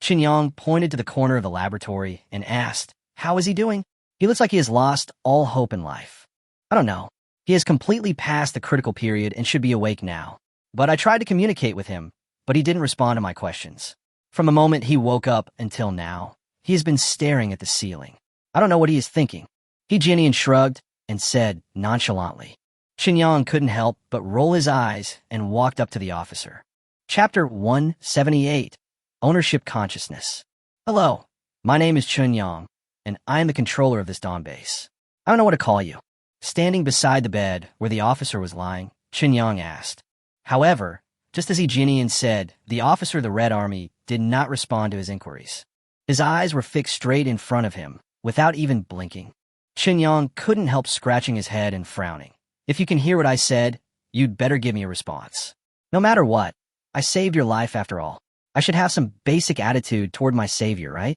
Chen Yang pointed to the corner of the laboratory and asked, "How is he doing?" "He looks like he has lost all hope in life. I don't know. He has completely passed the critical period and should be awake now. But I tried to communicate with him, but he didn't respond to my questions. From the moment he woke up until now, he has been staring at the ceiling. I don't know what he is thinking." He Jianyan shrugged and said nonchalantly. Chen Yang couldn't help but roll his eyes and walked up to the officer. Chapter 178, Ownership Consciousness. "Hello, my name is Chen Yang, and I am the controller of this Dawn base. I don't know what to call you." Standing beside the bed where the officer was lying, Chen Yang asked. However, just as He Jianyan said, the officer of the Red Army did not respond to his inquiries. His eyes were fixed straight in front of him, without even blinking. Chen Yang couldn't help scratching his head and frowning. "If you can hear what I said, you'd better give me a response. No matter what, I saved your life after all. I should have some basic attitude toward my savior, right?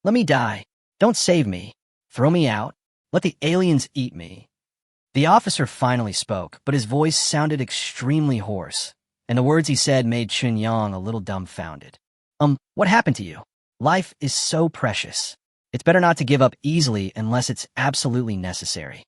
Let me die. Don't save me. Throw me out. Let the aliens eat me." The officer finally spoke, but his voice sounded extremely hoarse, and the words he said made Chen Yang a little dumbfounded. What happened to you? Life is so precious. It's better not to give up easily unless it's absolutely necessary."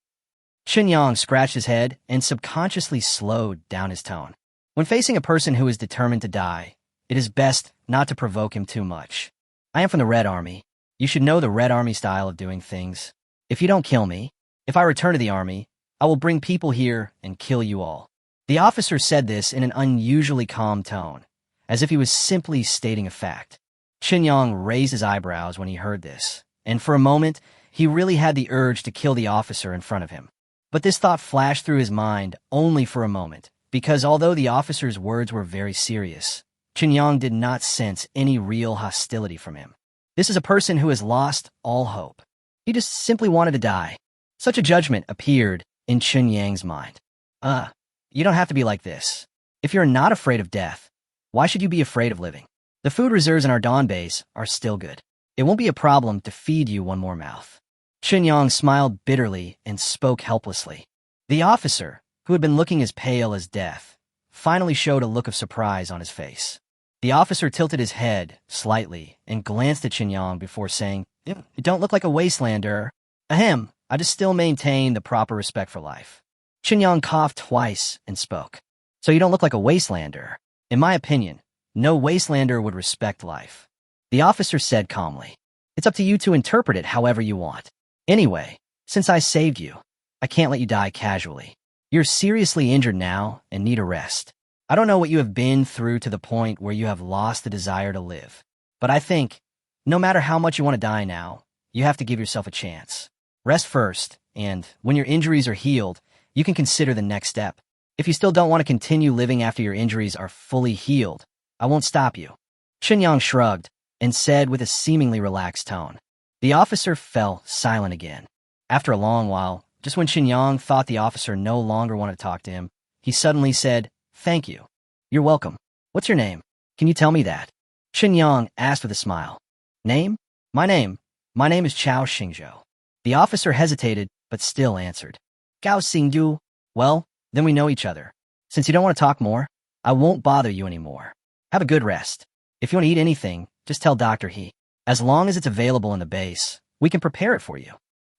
Chen Yang scratched his head and subconsciously slowed down his tone. When facing a person who is determined to die, it is best not to provoke him too much. "I am from the Red Army. You should know the Red Army style of doing things. If you don't kill me, if I return to the army, I will bring people here and kill you all." The officer said this in an unusually calm tone, as if he was simply stating a fact. Chen Yang raised his eyebrows when he heard this, and for a moment, he really had the urge to kill the officer in front of him. But this thought flashed through his mind only for a moment, because although the officer's words were very serious, Chen Yang did not sense any real hostility from him. This is a person who has lost all hope. He just simply wanted to die. Such a judgment appeared in Chen Yang's mind. You don't have to be like this. If you're not afraid of death, why should you be afraid of living? The food reserves in our Dawn base are still good. It won't be a problem to feed you one more mouth." Chen Yang smiled bitterly and spoke helplessly. The officer, who had been looking as pale as death, finally showed a look of surprise on his face. The officer tilted his head slightly and glanced at Chen Yang before saying, "You don't look like a wastelander." "Ahem, I just still maintain the proper respect for life." Chen Yang coughed twice and spoke. "So you don't look like a wastelander. In my opinion, no wastelander would respect life." The officer said calmly, "It's up to you to interpret it however you want. Anyway, since I saved you, I can't let you die casually. You're seriously injured now and need a rest. I don't know what you have been through to the point where you have lost the desire to live, but I think, no matter how much you want to die now, you have to give yourself a chance. Rest first, and when your injuries are healed, you can consider the next step. If you still don't want to continue living after your injuries are fully healed, I won't stop you." Chen Yang shrugged and said with a seemingly relaxed tone. The officer fell silent again. After a long while, just when Chen Yang thought the officer no longer wanted to talk to him, he suddenly said, "Thank you. You're welcome. What's your name? Can you tell me that?" Chen Yang asked with a smile. "Name? My name is Chao Xingzhou." The officer hesitated, but still answered. "Gao Xingdu. Well, then we know each other. Since you don't want to talk more, I won't bother you anymore. Have a good rest. If you want to eat anything, just tell Dr. He. As long as it's available in the base, we can prepare it for you."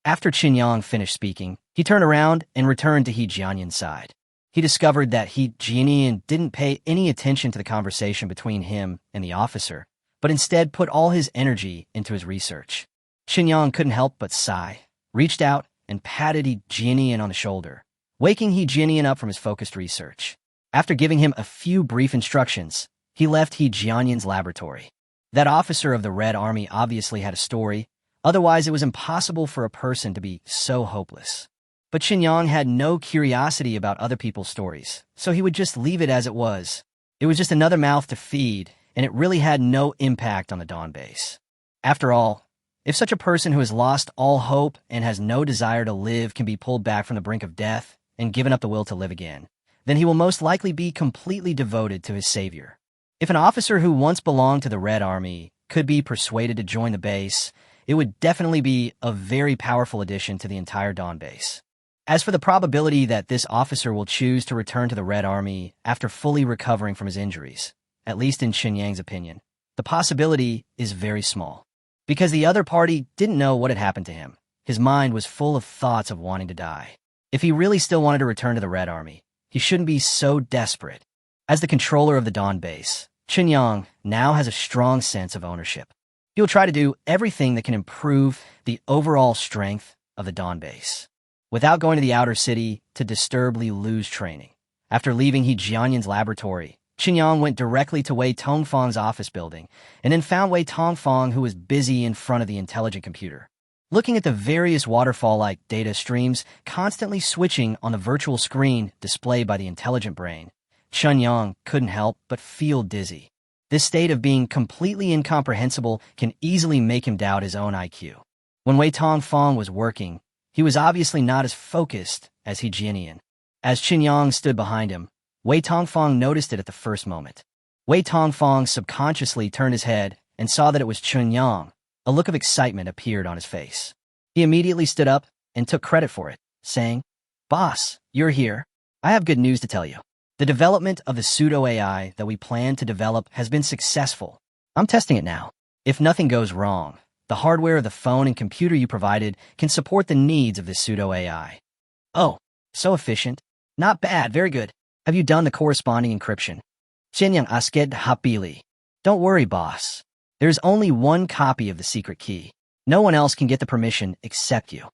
After Chen Yang finished speaking, he turned around and returned to He Jianyan's side. He discovered that He Jianyan didn't pay any attention to the conversation between him and the officer, but instead put all his energy into his research. Chen Yang couldn't help but sigh, reached out, and patted He Jianyan on the shoulder, waking He Jianyan up from his focused research. After giving him a few brief instructions, he left He Jianyan's laboratory. That officer of the Red Army obviously had a story, otherwise it was impossible for a person to be so hopeless. But Chen Yang had no curiosity about other people's stories, so he would just leave it as it was. It was just another mouth to feed, and it really had no impact on the Dawn base. After all, if such a person who has lost all hope and has no desire to live can be pulled back from the brink of death and given up the will to live again, then he will most likely be completely devoted to his savior. If an officer who once belonged to the Red Army could be persuaded to join the base, it would definitely be a very powerful addition to the entire Dawn base. As for the probability that this officer will choose to return to the Red Army after fully recovering from his injuries, at least in Xinyang's opinion, the possibility is very small. Because the other party didn't know what had happened to him, his mind was full of thoughts of wanting to die. If he really still wanted to return to the Red Army, he shouldn't be so desperate. As the controller of the Dawn base, Xinyang now has a strong sense of ownership. He will try to do everything that can improve the overall strength of the Dawn base, without going to the outer city to disturbingly lose training. After leaving He Jianyan's laboratory, Xinyang went directly to Wei Tongfang's office building and then found Wei Tongfang, who was busy in front of the intelligent computer, looking at the various waterfall-like data streams constantly switching on the virtual screen displayed by the intelligent brain. Xinyang couldn't help but feel dizzy. This state of being completely incomprehensible can easily make him doubt his own IQ. When Wei Tongfang was working, he was obviously not as focused as He Jianyan. As Xinyang stood behind him, Wei Tongfang noticed it at the first moment. Wei Tongfang subconsciously turned his head and saw that it was Xinyang. A look of excitement appeared on his face. He immediately stood up and took credit for it, saying, "Boss, you're here. I have good news to tell you. The development of the pseudo-AI that we plan to develop has been successful. I'm testing it now. If nothing goes wrong, the hardware of the phone and computer you provided can support the needs of this pseudo-AI." "Oh, so efficient. Not bad, very good. Have you done the corresponding encryption?" Xinyang asked happily. "Don't worry, boss. There's only one copy of the secret key. No one else can get the permission except you,"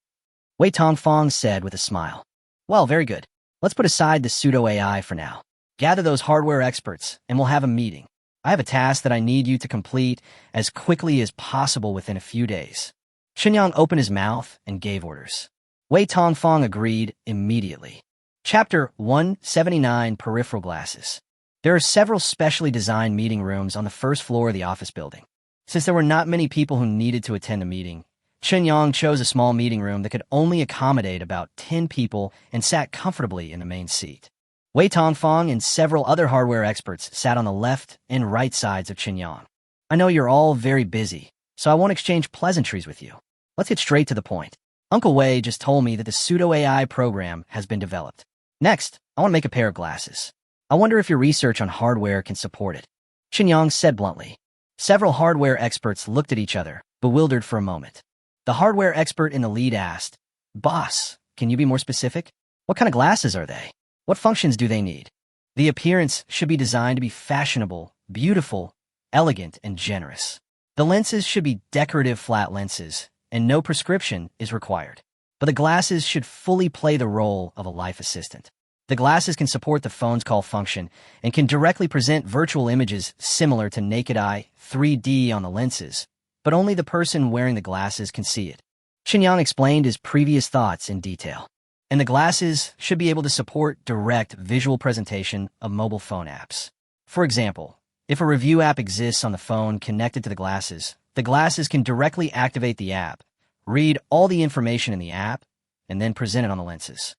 Wei Tongfang said with a smile. "Well, very good. Let's put aside the pseudo-AI for now. Gather those hardware experts, and we'll have a meeting. I have a task that I need you to complete as quickly as possible within a few days." Xinyang opened his mouth and gave orders. Wei Tongfang agreed immediately. Chapter 179, Peripheral Glasses. There are several specially designed meeting rooms on the first floor of the office building. Since there were not many people who needed to attend the meeting, Xinyang chose a small meeting room that could only accommodate about 10 people and sat comfortably in the main seat. Wei Tongfang and several other hardware experts sat on the left and right sides of Xinyang. "I know you're all very busy, so I won't exchange pleasantries with you. Let's get straight to the point. Uncle Wei just told me that the pseudo-AI program has been developed. Next, I want to make a pair of glasses. I wonder if your research on hardware can support it," Xinyang said bluntly. Several hardware experts looked at each other, bewildered for a moment. The hardware expert in the lead asked, "Boss, can you be more specific? What kind of glasses are they? What functions do they need?" "The appearance should be designed to be fashionable, beautiful, elegant, and generous. The lenses should be decorative flat lenses, and no prescription is required. But the glasses should fully play the role of a life assistant. The glasses can support the phone's call function and can directly present virtual images similar to naked eye 3D on the lenses, but only the person wearing the glasses can see it." Xinyang explained his previous thoughts in detail. And the glasses should be able to support direct visual presentation of mobile phone apps. For example, if a review app exists on the phone connected to the glasses can directly activate the app, read all the information in the app, and then present it on the lenses.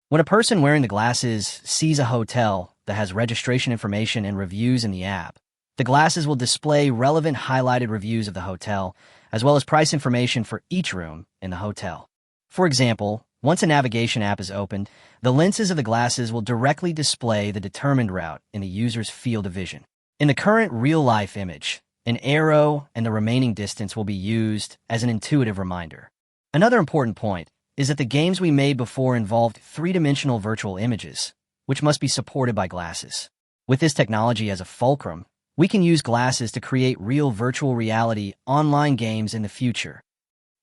When a person wearing the glasses sees a hotel that has registration information and reviews in the app, the glasses will display relevant highlighted reviews of the hotel, as well as price information for each room in the hotel. For example, once a navigation app is opened, the lenses of the glasses will directly display the determined route in the user's field of vision. In the current real-life image, an arrow and the remaining distance will be used as an intuitive reminder. Another important point is that the games we made before involved three-dimensional virtual images, which must be supported by glasses. With this technology as a fulcrum, we can use glasses to create real virtual reality online games in the future.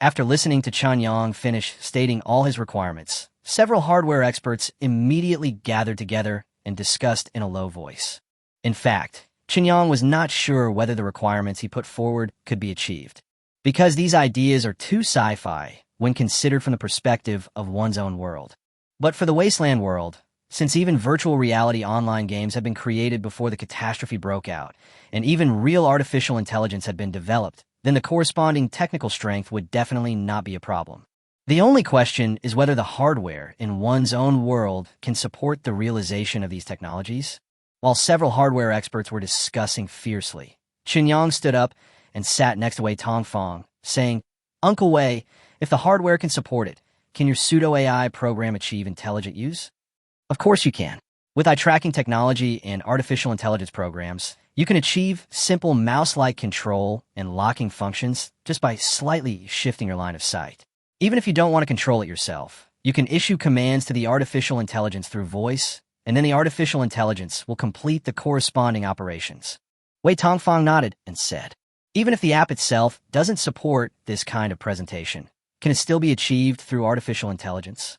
After listening to Xinyang finish stating all his requirements, several hardware experts immediately gathered together and discussed in a low voice. In fact, Xinyang was not sure whether the requirements he put forward could be achieved, because these ideas are too sci-fi when considered from the perspective of one's own world. But for the wasteland world, since even virtual reality online games had been created before the catastrophe broke out, and even real artificial intelligence had been developed, then the corresponding technical strength would definitely not be a problem. The only question is whether the hardware in one's own world can support the realization of these technologies. While several hardware experts were discussing fiercely, Qinyang stood up and sat next to Wei Tongfang, saying, "Uncle Wei, if the hardware can support it, can your pseudo-AI program achieve intelligent use?" Of course you can. With eye tracking technology and artificial intelligence programs, you can achieve simple mouse-like control and locking functions just by slightly shifting your line of sight. Even if you don't want to control it yourself, you can issue commands to the artificial intelligence through voice, and then the artificial intelligence will complete the corresponding operations. Wei Tongfang nodded and said, "Even if the app itself doesn't support this kind of presentation, can it still be achieved through artificial intelligence?"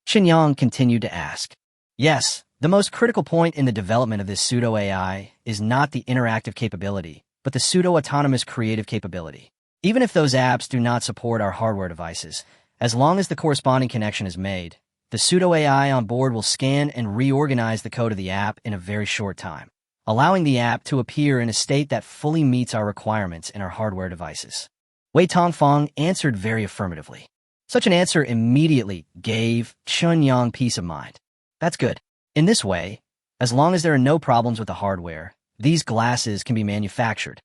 Qinyang continued to ask. Yes, the most critical point in the development of this pseudo-AI is not the interactive capability, but the pseudo-autonomous creative capability. Even if those apps do not support our hardware devices, as long as the corresponding connection is made, the pseudo-AI on board will scan and reorganize the code of the app in a very short time, allowing the app to appear in a state that fully meets our requirements in our hardware devices. Wei Tongfang answered very affirmatively. Such an answer immediately gave Qinyang peace of mind. That's good. In this way, as long as there are no problems with the hardware, these glasses can be manufactured.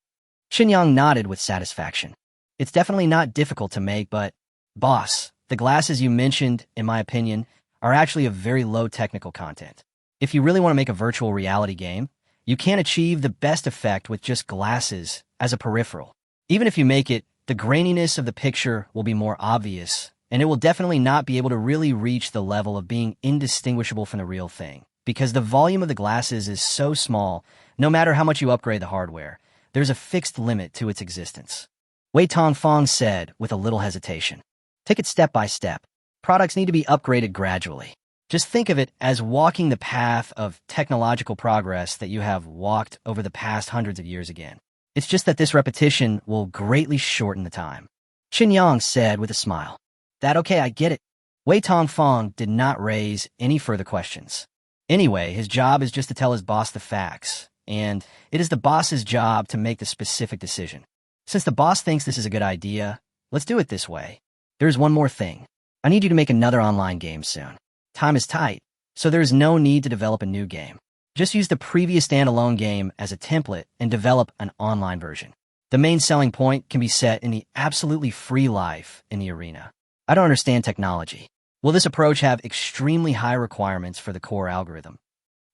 Qinyang nodded with satisfaction. It's definitely not difficult to make, but, boss, the glasses you mentioned, in my opinion, are actually of very low technical content. If you really want to make a virtual reality game, you can't achieve the best effect with just glasses as a peripheral. Even if you make it, the graininess of the picture will be more obvious, and it will definitely not be able to really reach the level of being indistinguishable from the real thing, because the volume of the glasses is so small, no matter how much you upgrade the hardware, there's a fixed limit to its existence. Wei Tongfang said with a little hesitation. Take it step by step. Products need to be upgraded gradually. Just think of it as walking the path of technological progress that you have walked over the past hundreds of years again. It's just that this repetition will greatly shorten the time. Qinyang said with a smile. That okay, I get it. Wei Tongfang did not raise any further questions. Anyway, his job is just to tell his boss the facts, and it is the boss's job to make the specific decision. Since the boss thinks this is a good idea, let's do it this way. There's one more thing. I need you to make another online game soon. Time is tight, so there is no need to develop a new game. Just use the previous standalone game as a template and develop an online version. The main selling point can be set in the absolutely free life in the arena. I don't understand technology. Will this approach have extremely high requirements for the core algorithm?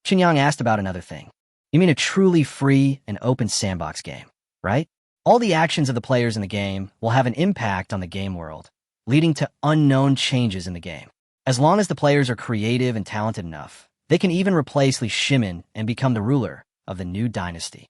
Qinyang asked about another thing. You mean a truly free and open sandbox game, right? All the actions of the players in the game will have an impact on the game world, leading to unknown changes in the game. As long as the players are creative and talented enough, they can even replace Li Shimin and become the ruler of the new dynasty.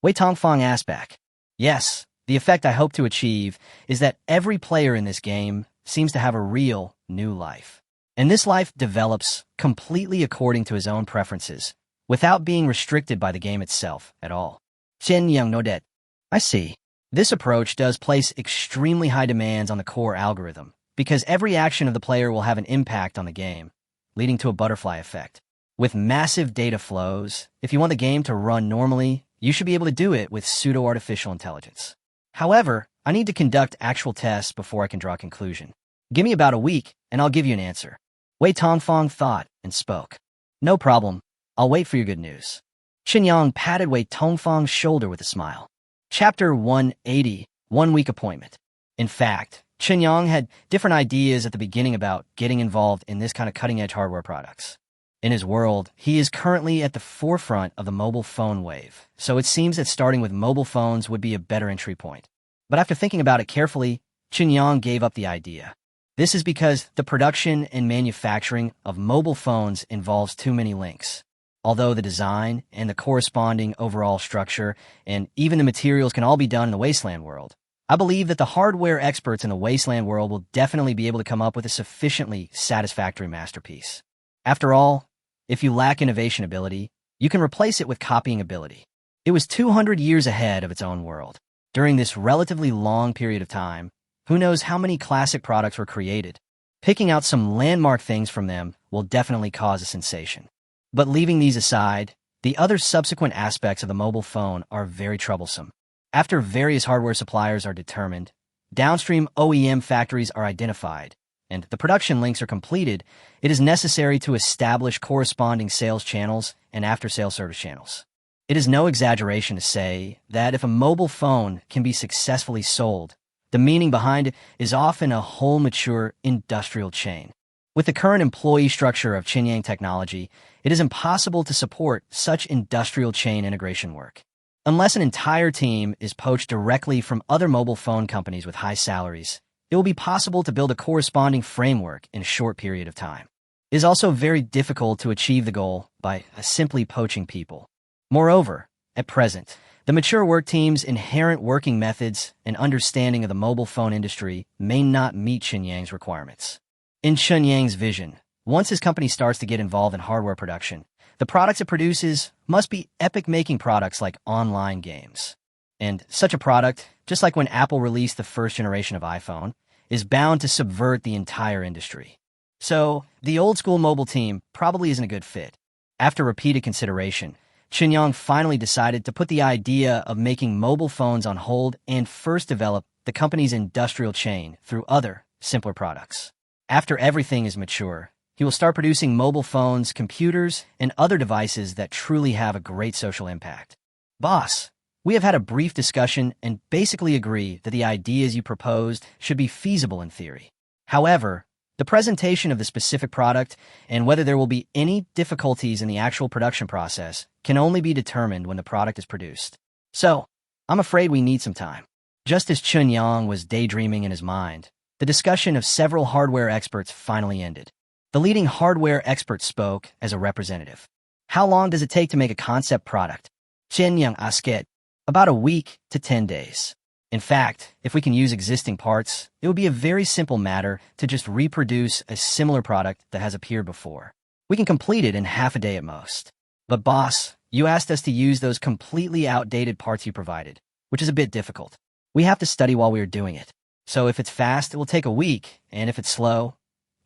Wei Tongfang asked back. Yes, the effect I hope to achieve is that every player in this game seems to have a real new life. And this life develops completely according to his own preferences, without being restricted by the game itself at all. Qinyang nodded. I see. This approach does place extremely high demands on the core algorithm, because every action of the player will have an impact on the game, leading to a butterfly effect. With massive data flows, if you want the game to run normally, you should be able to do it with pseudo-artificial intelligence. However, I need to conduct actual tests before I can draw a conclusion. Give me about a week, and I'll give you an answer. Wei Tongfang thought and spoke. No problem. I'll wait for your good news. Qinyang patted Wei Tongfang's shoulder with a smile. Chapter 180, 1 week appointment. In fact, Qinyang had different ideas at the beginning about getting involved in this kind of cutting-edge hardware products. In his world, he is currently at the forefront of the mobile phone wave, so it seems that starting with mobile phones would be a better entry point. But after thinking about it carefully, Qinyang gave up the idea. This is because the production and manufacturing of mobile phones involves too many links. Although the design and the corresponding overall structure and even the materials can all be done in the wasteland world, I believe that the hardware experts in the wasteland world will definitely be able to come up with a sufficiently satisfactory masterpiece. After all, if you lack innovation ability, you can replace it with copying ability. It was 200 years ahead of its own world. During this relatively long period of time, who knows how many classic products were created? Picking out some landmark things from them will definitely cause a sensation. But leaving these aside, the other subsequent aspects of the mobile phone are very troublesome. After various hardware suppliers are determined, downstream OEM factories are identified, and the production links are completed, it is necessary to establish corresponding sales channels and after-sale service channels. It is no exaggeration to say that if a mobile phone can be successfully sold, the meaning behind it is often a whole mature industrial chain. With the current employee structure of Xinjiang Technology, it is impossible to support such industrial chain integration work. Unless an entire team is poached directly from other mobile phone companies with high salaries, it will be possible to build a corresponding framework in a short period of time. It is also very difficult to achieve the goal by simply poaching people. Moreover, at present, the mature work team's inherent working methods and understanding of the mobile phone industry may not meet Xinjiang's requirements. In Xinjiang's vision, once his company starts to get involved in hardware production, the products it produces must be epic-making products like online games. And such a product, just like when Apple released the first generation of iPhone, is bound to subvert the entire industry. So, the old-school mobile team probably isn't a good fit. After repeated consideration, Xinjiang finally decided to put the idea of making mobile phones on hold and first develop the company's industrial chain through other, simpler products. After everything is mature, he will start producing mobile phones, computers, and other devices that truly have a great social impact. Boss, we have had a brief discussion and basically agree that the ideas you proposed should be feasible in theory. However, the presentation of the specific product and whether there will be any difficulties in the actual production process can only be determined when the product is produced. So, I'm afraid we need some time. Just as Chun Yang was daydreaming in his mind, the discussion of several hardware experts finally ended. The leading hardware expert spoke as a representative. How long does it take to make a concept product? Chen Yang asked. About a week to 10 days. In fact, if we can use existing parts, it would be a very simple matter to just reproduce a similar product that has appeared before. We can complete it in half a day at most. But boss, you asked us to use those completely outdated parts you provided, which is a bit difficult. We have to study while we are doing it. So if it's fast, it will take a week, and if it's slow,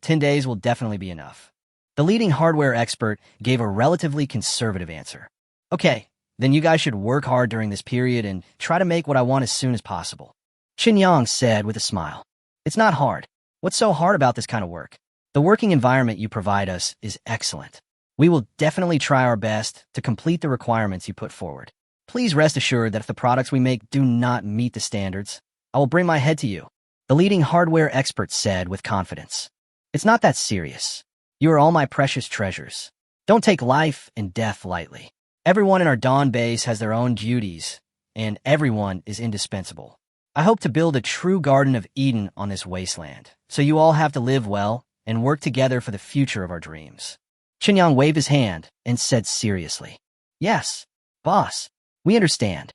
10 days will definitely be enough. The leading hardware expert gave a relatively conservative answer. Okay, then you guys should work hard during this period and try to make what I want as soon as possible. Qin Yang said with a smile. It's not hard. What's so hard about this kind of work? The working environment you provide us is excellent. We will definitely try our best to complete the requirements you put forward. Please rest assured that if the products we make do not meet the standards, I will bring my head to you, the leading hardware expert said with confidence. It's not that serious. You are all my precious treasures. Don't take life and death lightly. Everyone in our Dawn base has their own duties, and everyone is indispensable. I hope to build a true Garden of Eden on this wasteland, so you all have to live well and work together for the future of our dreams. Qinyang waved his hand and said seriously, Yes, boss, we understand.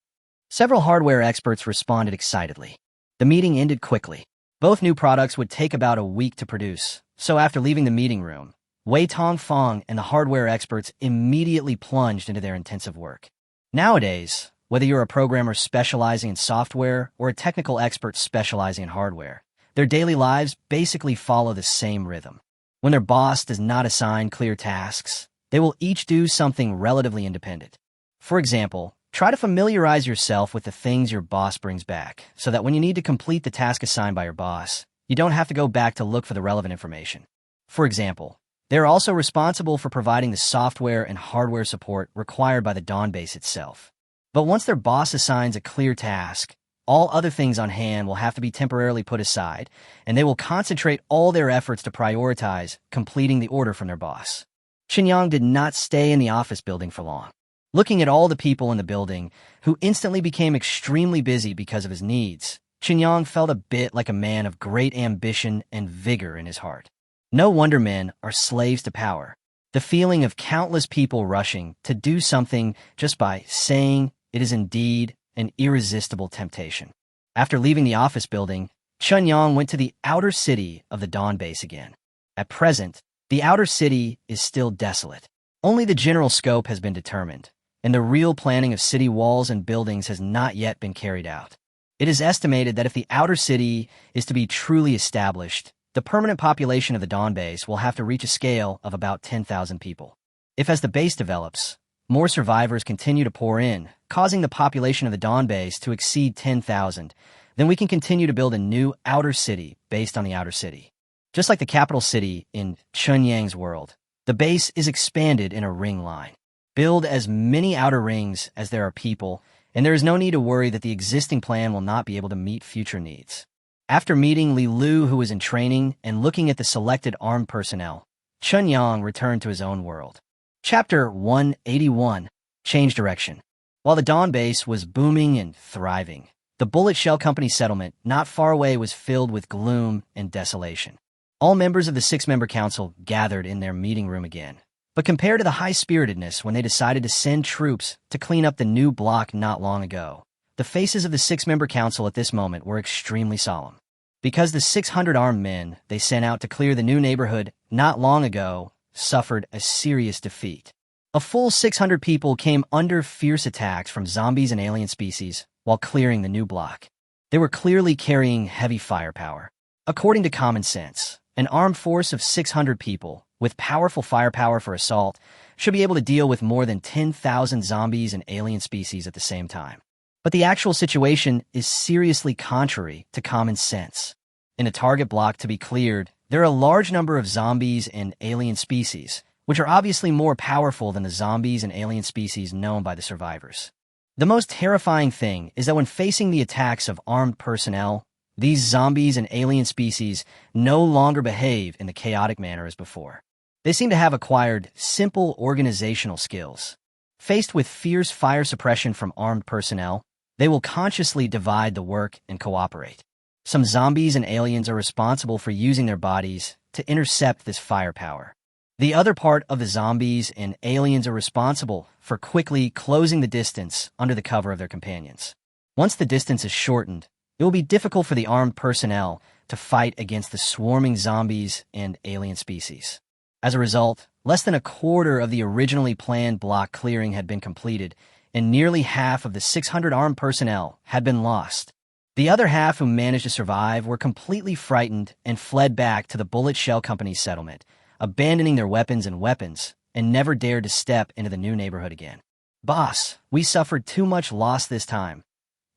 Several hardware experts responded excitedly. The meeting ended quickly. Both new products would take about a week to produce, so after leaving the meeting room, Wei Tongfang and the hardware experts immediately plunged into their intensive work. Nowadays, whether you're a programmer specializing in software or a technical expert specializing in hardware, their daily lives basically follow the same rhythm. When their boss does not assign clear tasks, they will each do something relatively independent. For example, try to familiarize yourself with the things your boss brings back, so that when you need to complete the task assigned by your boss, you don't have to go back to look for the relevant information. For example, they are also responsible for providing the software and hardware support required by the Dawn base itself. But once their boss assigns a clear task, all other things on hand will have to be temporarily put aside, and they will concentrate all their efforts to prioritize completing the order from their boss. Qinyang did not stay in the office building for long. Looking at all the people in the building, who instantly became extremely busy because of his needs, Qinyang felt a bit like a man of great ambition and vigor in his heart. No wonder men are slaves to power. The feeling of countless people rushing to do something just by saying it is indeed an irresistible temptation. After leaving the office building, Chun Yang went to the outer city of the Dawn base again. At present, the outer city is still desolate. Only the general scope has been determined, and the real planning of city walls and buildings has not yet been carried out. It is estimated that if the outer city is to be truly established, the permanent population of the Dawn base will have to reach a scale of about 10,000 people. If as the base develops, more survivors continue to pour in, causing the population of the Dawn base to exceed 10,000, then we can continue to build a new outer city based on the outer city. Just like the capital city in Chunyang's world, the base is expanded in a ring line. Build as many outer rings as there are people, and there is no need to worry that the existing plan will not be able to meet future needs. After meeting Li Lu, who was in training, and looking at the selected armed personnel, Chunyang returned to his own world. Chapter 181, Change Direction. While the Dawn base was booming and thriving, the Bullet Shell Company settlement not far away was filled with gloom and desolation. All members of the six-member council gathered in their meeting room again. But compared to the high-spiritedness when they decided to send troops to clean up the new block not long ago, the faces of the six-member council at this moment were extremely solemn. Because the 600 armed men they sent out to clear the new neighborhood not long ago suffered a serious defeat. A full 600 people came under fierce attacks from zombies and alien species while clearing the new block. They were clearly carrying heavy firepower. According to common sense, an armed force of 600 people with powerful firepower for assault should be able to deal with more than 10,000 zombies and alien species at the same time. But the actual situation is seriously contrary to common sense. In a target block to be cleared, there are a large number of zombies and alien species, which are obviously more powerful than the zombies and alien species known by the survivors. The most terrifying thing is that when facing the attacks of armed personnel, these zombies and alien species no longer behave in the chaotic manner as before. They seem to have acquired simple organizational skills. Faced with fierce fire suppression from armed personnel, they will consciously divide the work and cooperate. Some zombies and aliens are responsible for using their bodies to intercept this firepower. The other part of the zombies and aliens are responsible for quickly closing the distance under the cover of their companions. Once the distance is shortened, it will be difficult for the armed personnel to fight against the swarming zombies and alien species. As a result, less than a quarter of the originally planned block clearing had been completed, and nearly half of the 600 armed personnel had been lost. The other half who managed to survive were completely frightened and fled back to the Bullet Shell Company's settlement, abandoning their weapons, and never dared to step into the new neighborhood again. Boss, we suffered too much loss this time,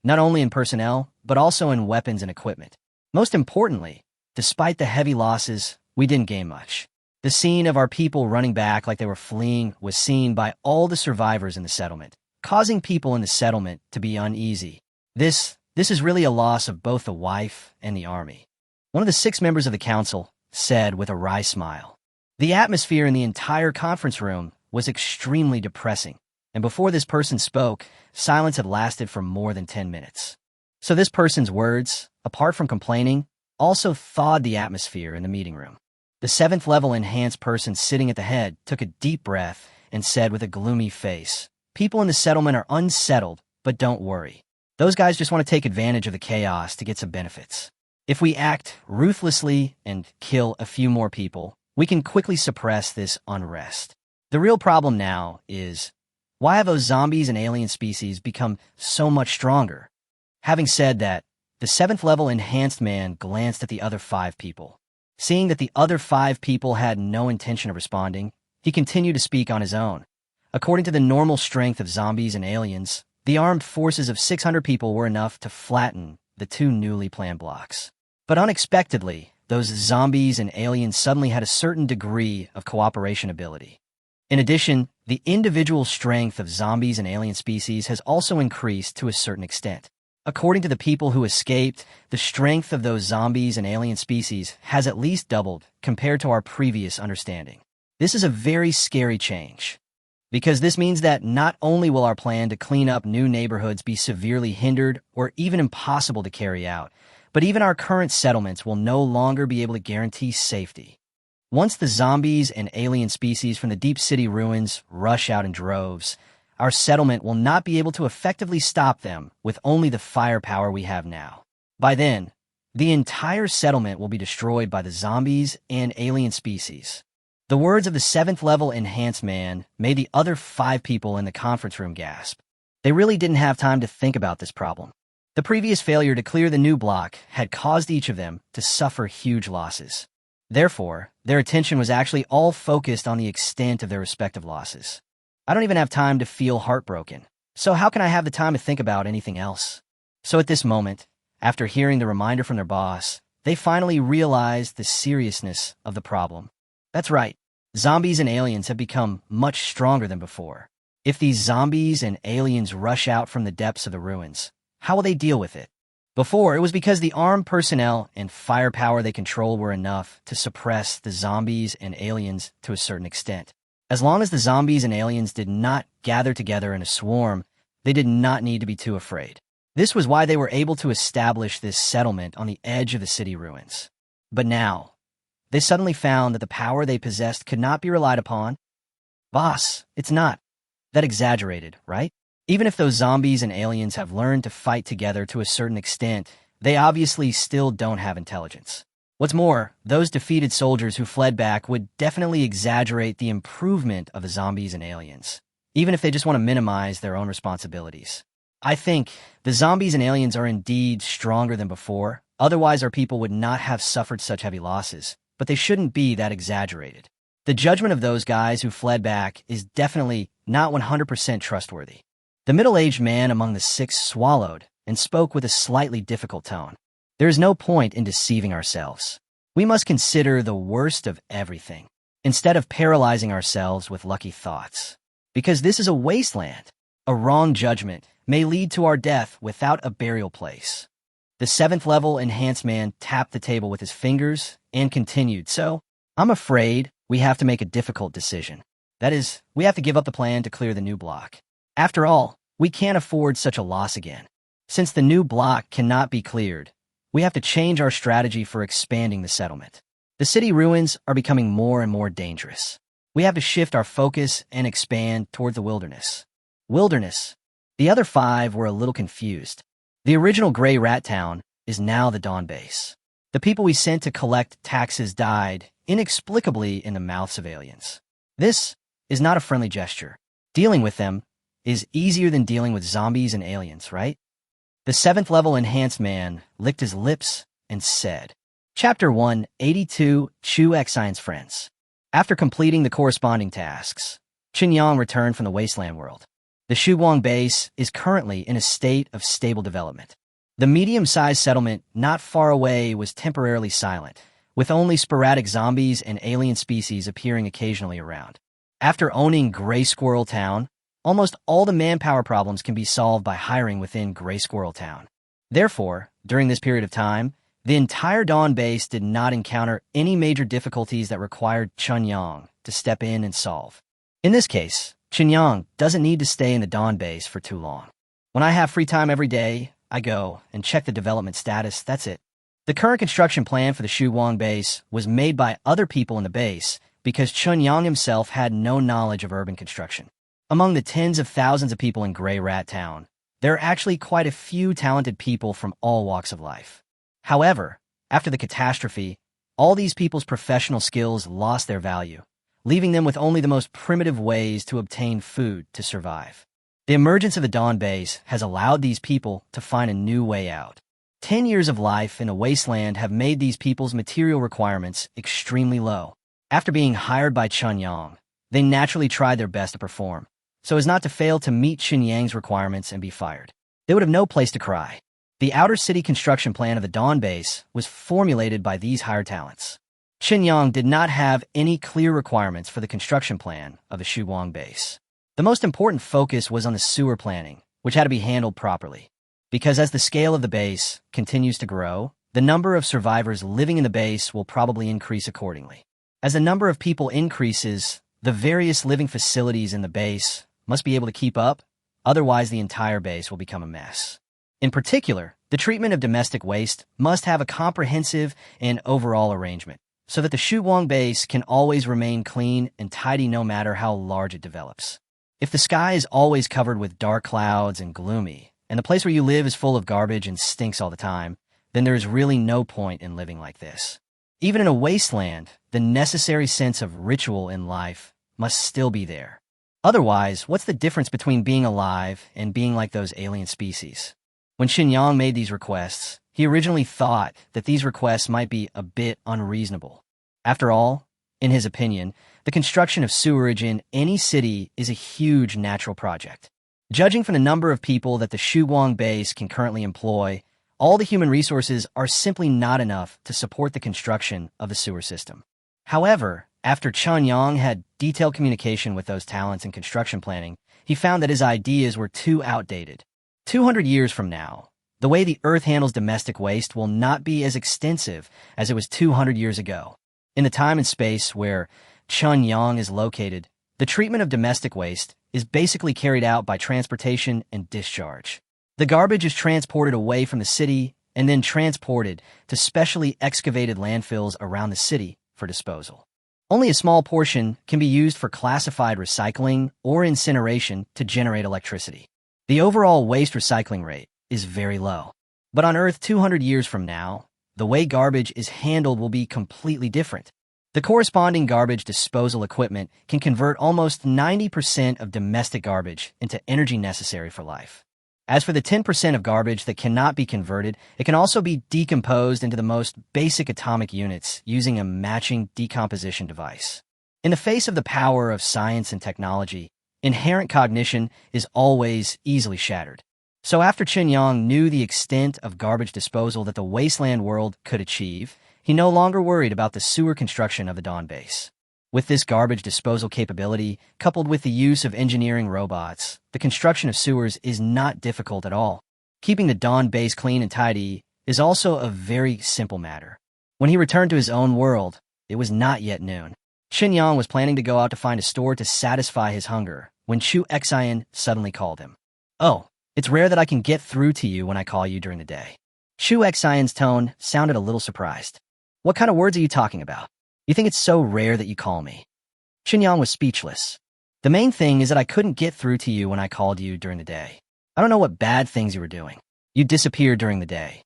not only in personnel, but also in weapons and equipment. Most importantly, despite the heavy losses, we didn't gain much. The scene of our people running back like they were fleeing was seen by all the survivors in the settlement, causing people in the settlement to be uneasy. This is really a loss of both the wife and the army. One of the 6 members of the council said with a wry smile. The atmosphere in the entire conference room was extremely depressing, and before this person spoke, silence had lasted for more than 10 minutes. So this person's words, apart from complaining, also thawed the atmosphere in the meeting room. The 7th level enhanced person sitting at the head took a deep breath and said with a gloomy face, "People in the settlement are unsettled, but don't worry. Those guys just want to take advantage of the chaos to get some benefits. If we act ruthlessly and kill a few more people, we can quickly suppress this unrest. The real problem now is, why have those zombies and alien species become so much stronger?" Having said that, the 7th level enhanced man glanced at the other 5 people. Seeing that the other 5 people had no intention of responding, he continued to speak on his own. According to the normal strength of zombies and aliens, the armed forces of 600 people were enough to flatten the 2 newly planned blocks. But unexpectedly, those zombies and aliens suddenly had a certain degree of cooperation ability. In addition, the individual strength of zombies and alien species has also increased to a certain extent. According to the people who escaped, the strength of those zombies and alien species has at least doubled compared to our previous understanding. This is a very scary change, because this means that not only will our plan to clean up new neighborhoods be severely hindered or even impossible to carry out, but even our current settlements will no longer be able to guarantee safety. Once the zombies and alien species from the deep city ruins rush out in droves, our settlement will not be able to effectively stop them with only the firepower we have now. By then, the entire settlement will be destroyed by the zombies and alien species. The words of the 7th level enhanced man made the other 5 people in the conference room gasp. They really didn't have time to think about this problem. The previous failure to clear the new block had caused each of them to suffer huge losses. Therefore, their attention was actually all focused on the extent of their respective losses. I don't even have time to feel heartbroken, so how can I have the time to think about anything else? So at this moment, after hearing the reminder from their boss, they finally realized the seriousness of the problem. That's right, zombies and aliens have become much stronger than before. If these zombies and aliens rush out from the depths of the ruins, how will they deal with it? Before, it was because the armed personnel and firepower they control were enough to suppress the zombies and aliens to a certain extent. As long as the zombies and aliens did not gather together in a swarm, they did not need to be too afraid. This was why they were able to establish this settlement on the edge of the city ruins. But now, they suddenly found that the power they possessed could not be relied upon. Boss, it's not that exaggerated, right? Even if those zombies and aliens have learned to fight together to a certain extent, they obviously still don't have intelligence. What's more, those defeated soldiers who fled back would definitely exaggerate the improvement of the zombies and aliens, even if they just want to minimize their own responsibilities. I think the zombies and aliens are indeed stronger than before, otherwise our people would not have suffered such heavy losses, but they shouldn't be that exaggerated. The judgment of those guys who fled back is definitely not 100% trustworthy. The middle-aged man among the six swallowed and spoke with a slightly difficult tone. There is no point in deceiving ourselves. We must consider the worst of everything, instead of paralyzing ourselves with lucky thoughts. Because this is a wasteland. A wrong judgment may lead to our death without a burial place. The 7th level enhanced man tapped the table with his fingers and continued, so, I'm afraid we have to make a difficult decision. That is, we have to give up the plan to clear the new block. After all, we can't afford such a loss again. Since the new block cannot be cleared, we have to change our strategy for expanding the settlement. The city ruins are becoming more and more dangerous. We have to shift our focus and expand toward the wilderness. Wilderness. The other 5 were a little confused. The original Gray Rat Town is now the Dawn Base. The people we sent to collect taxes died inexplicably in the mouths of aliens. This is not a friendly gesture. Dealing with them is easier than dealing with zombies and aliens, right? The 7th level enhanced man licked his lips and said, Chapter 182, Chu X Science Friends. After completing the corresponding tasks, Qin Yang returned from the wasteland world. The Shuguang base is currently in a state of stable development. The medium-sized settlement not far away was temporarily silent, with only sporadic zombies and alien species appearing occasionally around. After owning Gray Squirrel Town, almost all the manpower problems can be solved by hiring within Gray Squirrel Town. Therefore, during this period of time, the entire Dawn base did not encounter any major difficulties that required Qin Yang to step in and solve. In this case, Qin Yang doesn't need to stay in the Dawn base for too long. When I have free time every day, I go and check the development status, that's it. The current construction plan for the Shuguang base was made by other people in the base because Qin Yang himself had no knowledge of urban construction. Among the tens of thousands of people in Gray Rat Town, there are actually quite a few talented people from all walks of life. However, after the catastrophe, all these people's professional skills lost their value, leaving them with only the most primitive ways to obtain food to survive. The emergence of the Dawn base has allowed these people to find a new way out. 10 years of life in a wasteland have made these people's material requirements extremely low. After being hired by Qin Yang, they naturally tried their best to perform, so as not to fail to meet Qin Yang's requirements and be fired. They would have no place to cry. The outer city construction plan of the Dawn base was formulated by these hired talents. Qin Yang did not have any clear requirements for the construction plan of the Shuguang base. The most important focus was on the sewer planning, which had to be handled properly. Because as the scale of the base continues to grow, the number of survivors living in the base will probably increase accordingly. As the number of people increases, the various living facilities in the base must be able to keep up, otherwise the entire base will become a mess. In particular, the treatment of domestic waste must have a comprehensive and overall arrangement, so that the Shuguang base can always remain clean and tidy no matter how large it develops. If the sky is always covered with dark clouds and gloomy, and the place where you live is full of garbage and stinks all the time, then there is really no point in living like this. Even in a wasteland, the necessary sense of ritual in life must still be there. Otherwise, what's the difference between being alive and being like those alien species? When Qin Yang made these requests, he originally thought that these requests might be a bit unreasonable. After all, in his opinion, the construction of sewerage in any city is a huge natural project. Judging from the number of people that the Shuguang base can currently employ, all the human resources are simply not enough to support the construction of the sewer system. However, after Chen Yang had detailed communication with those talents in construction planning, he found that his ideas were too outdated. 200 years from now, the way the Earth handles domestic waste will not be as extensive as it was 200 years ago. In the time and space where Chen Yang is located, the treatment of domestic waste is basically carried out by transportation and discharge. The garbage is transported away from the city and then transported to specially excavated landfills around the city for disposal. Only a small portion can be used for classified recycling or incineration to generate electricity. The overall waste recycling rate is very low. But on Earth 200 years from now, the way garbage is handled will be completely different. The corresponding garbage disposal equipment can convert almost 90% of domestic garbage into energy necessary for life. As for the 10% of garbage that cannot be converted, it can also be decomposed into the most basic atomic units using a matching decomposition device. In the face of the power of science and technology, inherent cognition is always easily shattered. So after Chen Yang knew the extent of garbage disposal that the wasteland world could achieve, he no longer worried about the sewer construction of the Dawn base. With this garbage disposal capability, coupled with the use of engineering robots, the construction of sewers is not difficult at all. Keeping the Dawn base clean and tidy is also a very simple matter. When he returned to his own world, it was not yet noon. Chen Yang was planning to go out to find a store to satisfy his hunger when Chu Xian suddenly called him. "Oh, it's rare that I can get through to you when I call you during the day." Chu Xian's tone sounded a little surprised. "What kind of words are you talking about? You think it's so rare that you call me?" Chen Yang was speechless. "The main thing is that I couldn't get through to you when I called you during the day. I don't know what bad things you were doing. You disappeared during the day."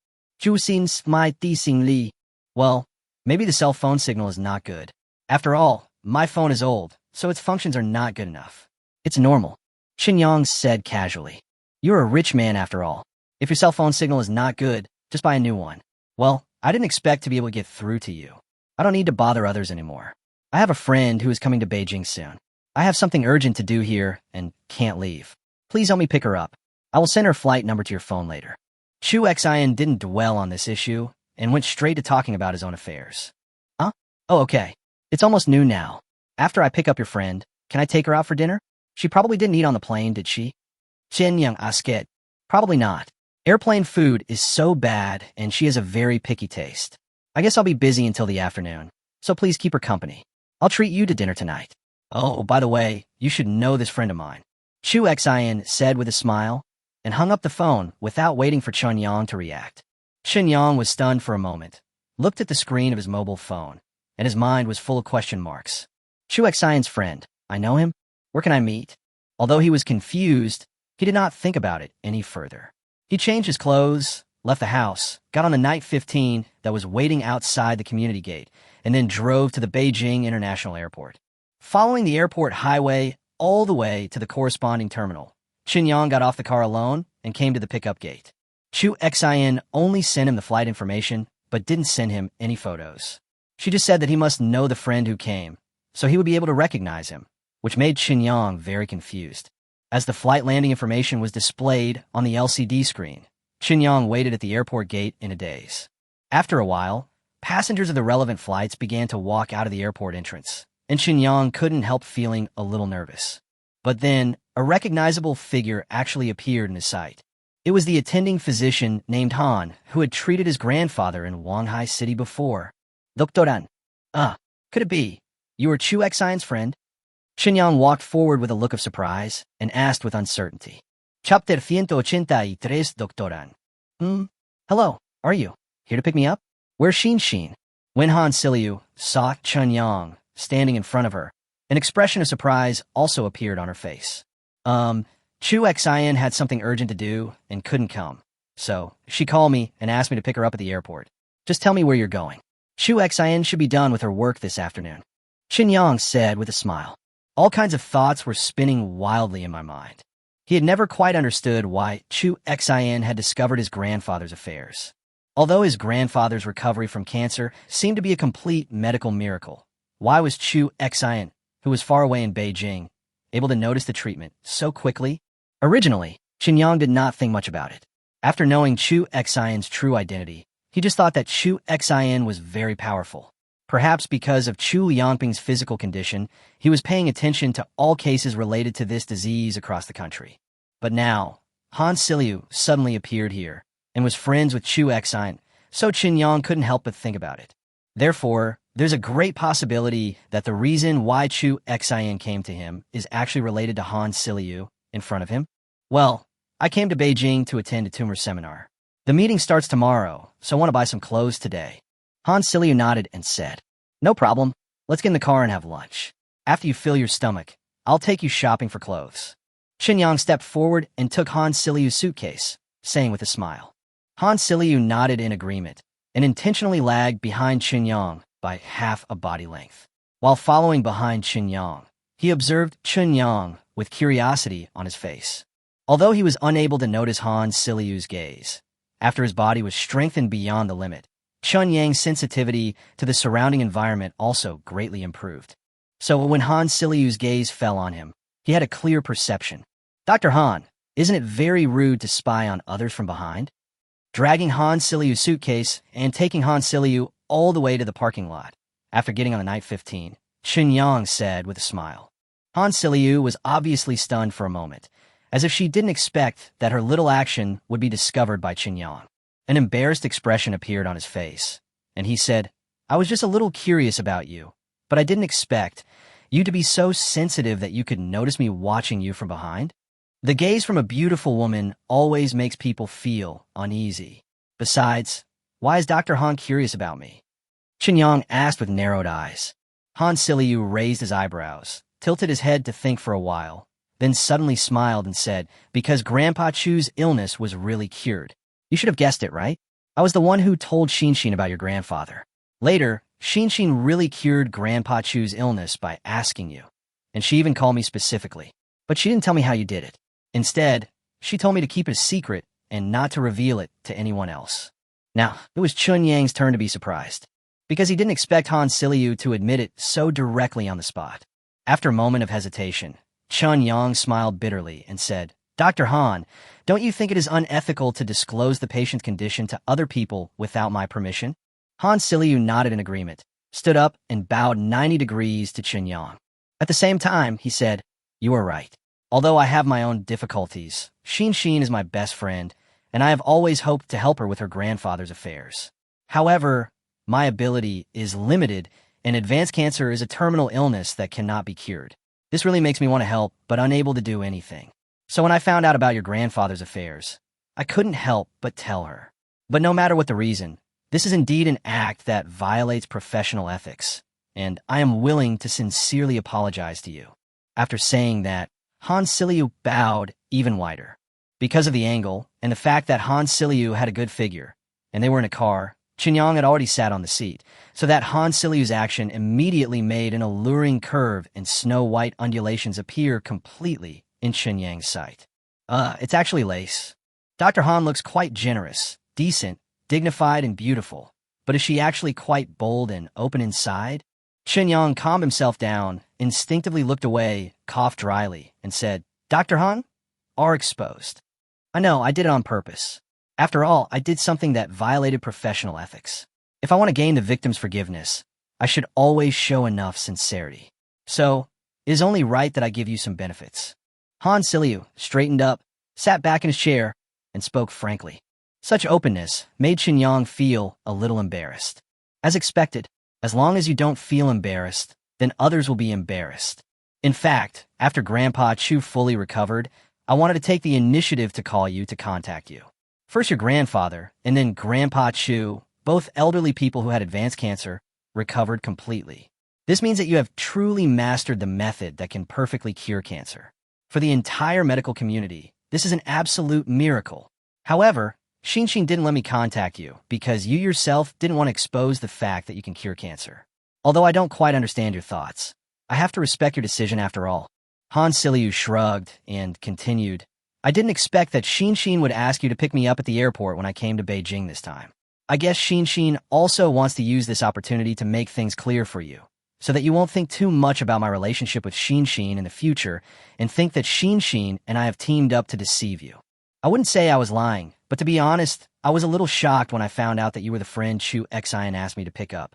"Well, maybe the cell phone signal is not good. After all, my phone is old, so its functions are not good enough. It's normal," Chen Yang said casually. "You're a rich man after all. If your cell phone signal is not good, just buy a new one." "Well, I didn't expect to be able to get through to you. I don't need to bother others anymore. I have a friend who is coming to Beijing soon. I have something urgent to do here and can't leave. Please help me pick her up. I will send her flight number to your phone later." Chu Xian didn't dwell on this issue and went straight to talking about his own affairs. "Huh? Oh, okay. It's almost noon now. After I pick up your friend, can I take her out for dinner? She probably didn't eat on the plane, did she?" Chen Yang asked. "Probably not. Airplane food is so bad and she has a very picky taste. I guess I'll be busy until the afternoon, so please keep her company. I'll treat you to dinner tonight. Oh, by the way, you should know this friend of mine," Chu Xian said with a smile, and hung up the phone without waiting for Chen Yang to react. Chen Yang was stunned for a moment, looked at the screen of his mobile phone, and his mind was full of question marks. Chu Xian's friend, I know him? Where can I meet? Although he was confused, he did not think about it any further. He changed his clothes, left the house, got on the Night 15 that was waiting outside the community gate, and then drove to the Beijing International Airport. Following the airport highway all the way to the corresponding terminal, Chen Yang got off the car alone and came to the pickup gate. Chu Xian only sent him the flight information, but didn't send him any photos. She just said that he must know the friend who came, so he would be able to recognize him, which made Chen Yang very confused. As the flight landing information was displayed on the LCD screen, Chen Yang waited at the airport gate in a daze. After a while, passengers of the relevant flights began to walk out of the airport entrance, and Chen Yang couldn't help feeling a little nervous. But then, a recognizable figure actually appeared in his sight. It was the attending physician named Han, who had treated his grandfather in Wanghai City before. "Doctoran." Could it be? You were Chu Xian's friend?" Chen Yang walked forward with a look of surprise and asked with uncertainty. "Chapter 183, Doctoran." Hello, are you here to pick me up? Where's Xin?" When Han Siliu saw Chen Yang standing in front of her, an expression of surprise also appeared on her face. Chu Xian had something urgent to do and couldn't come, so she called me and asked me to pick her up at the airport. Just tell me where you're going. Chu Xian should be done with her work this afternoon," Chen Yang said with a smile. All kinds of thoughts were spinning wildly in my mind. He had never quite understood why Chu Xian had discovered his grandfather's affairs. Although his grandfather's recovery from cancer seemed to be a complete medical miracle, why was Chu Xian, who was far away in Beijing, able to notice the treatment so quickly? Originally, Qinyang did not think much about it. After knowing Chu Xian's true identity, he just thought that Chu Xian was very powerful. Perhaps because of Chu Yangping's physical condition, he was paying attention to all cases related to this disease across the country. But now, Han Siliu suddenly appeared here and was friends with Chu Xian, so Qinyang couldn't help but think about it. Therefore, there's a great possibility that the reason why Chu Xian came to him is actually related to Han Siliu in front of him. Well, I came to Beijing to attend a tumor seminar. The meeting starts tomorrow, so I want to buy some clothes today. Han Siliu nodded and said, "No problem. Let's get in the car and have lunch. After you fill your stomach, I'll take you shopping for clothes." Qinyang stepped forward and took Han Siliu's suitcase, saying with a smile. Han Siliu nodded in agreement and intentionally lagged behind Qinyang by half a body length. While following behind Qinyang, he observed Qinyang with curiosity on his face. Although he was unable to notice Han Siliu's gaze, after his body was strengthened beyond the limit, Qinyang's sensitivity to the surrounding environment also greatly improved. So when Han Siliu's gaze fell on him, he had a clear perception. "Dr. Han, isn't it very rude to spy on others from behind?" Dragging Han Siliu's suitcase and taking Han Siliu all the way to the parking lot, after getting on the night 15, Qinyang said with a smile. Han Siliu was obviously stunned for a moment, as if she didn't expect that her little action would be discovered by Qinyang. An embarrassed expression appeared on his face, and he said, "I was just a little curious about you, but I didn't expect you to be so sensitive that you could notice me watching you from behind." The gaze from a beautiful woman always makes people feel uneasy. Besides, why is Dr. Han curious about me? Qinyang asked with narrowed eyes. Han Siliu raised his eyebrows, tilted his head to think for a while, then suddenly smiled and said, "Because Grandpa Chu's illness was really cured. You should have guessed it, right? I was the one who told Shinshin about your grandfather. Later, Shinshin really cured Grandpa Chu's illness by asking you, and she even called me specifically. But she didn't tell me how you did it. Instead, she told me to keep it a secret and not to reveal it to anyone else." Now, it was Qinyang's turn to be surprised, because he didn't expect Han Siliu to admit it so directly on the spot. After a moment of hesitation, Qinyang smiled bitterly and said, "Dr. Han, don't you think it is unethical to disclose the patient's condition to other people without my permission?" Han Siliu nodded in agreement, stood up, and bowed 90 degrees to Qinyang. At the same time, he said, "You are right. Although I have my own difficulties, Shinshin is my best friend, and I have always hoped to help her with her grandfather's affairs. However, my ability is limited, and advanced cancer is a terminal illness that cannot be cured. This really makes me want to help, but unable to do anything. So when I found out about your grandfather's affairs, I couldn't help but tell her. But no matter what the reason, this is indeed an act that violates professional ethics, and I am willing to sincerely apologize to you." After saying that, Han Siliu bowed even wider. Because of the angle and the fact that Han Siliu had a good figure, and they were in a car, Qinyang had already sat on the seat, so that Han Siliu's action immediately made an alluring curve and snow-white undulations appear completely in Qinyang's sight. It's actually lace. Dr. Han looks quite generous, decent, dignified, and beautiful, but is she actually quite bold and open inside? Qinyang calmed himself down, instinctively looked away, coughed dryly, and said, "Dr. Han, are exposed. I know, I did it on purpose. After all, I did something that violated professional ethics. If I want to gain the victim's forgiveness, I should always show enough sincerity. So, it is only right that I give you some benefits." Han Siliu straightened up, sat back in his chair, and spoke frankly. Such openness made Qinyang feel a little embarrassed. As expected, as long as you don't feel embarrassed, then others will be embarrassed. In fact, after Grandpa Chu fully recovered, I wanted to take the initiative to call you to contact you. First your grandfather, and then Grandpa Chu, both elderly people who had advanced cancer, recovered completely. This means that you have truly mastered the method that can perfectly cure cancer. For the entire medical community, this is an absolute miracle. However, Shinshin didn't let me contact you because you yourself didn't want to expose the fact that you can cure cancer. Although I don't quite understand your thoughts, I have to respect your decision after all. Han Siliu shrugged and continued, "I didn't expect that Shinshin would ask you to pick me up at the airport when I came to Beijing this time. I guess Shinshin also wants to use this opportunity to make things clear for you, so that you won't think too much about my relationship with Shinshin in the future and think that Shinshin and I have teamed up to deceive you. I wouldn't say I was lying, but to be honest, I was a little shocked when I found out that you were the friend Chu Xian asked me to pick up.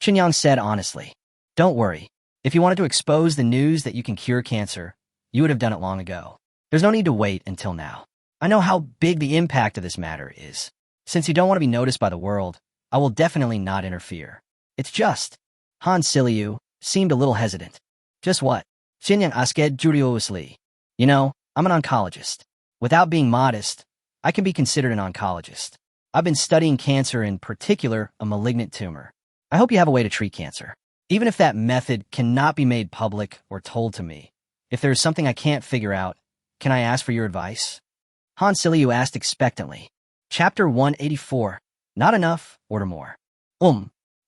Qinyang said honestly. Don't worry. If you wanted to expose the news that you can cure cancer, you would have done it long ago. There's no need to wait until now. I know how big the impact of this matter is. Since you don't want to be noticed by the world, I will definitely not interfere. It's just... Han Siliu seemed a little hesitant. Just what? Qinyang asked curiously. You know, I'm an oncologist. Without being modest, I can be considered an oncologist. I've been studying cancer, in particular, a malignant tumor. I hope you have a way to treat cancer. Even if that method cannot be made public or told to me, if there is something I can't figure out, can I ask for your advice? Han Siliu asked expectantly. Chapter 184. Not enough, order more.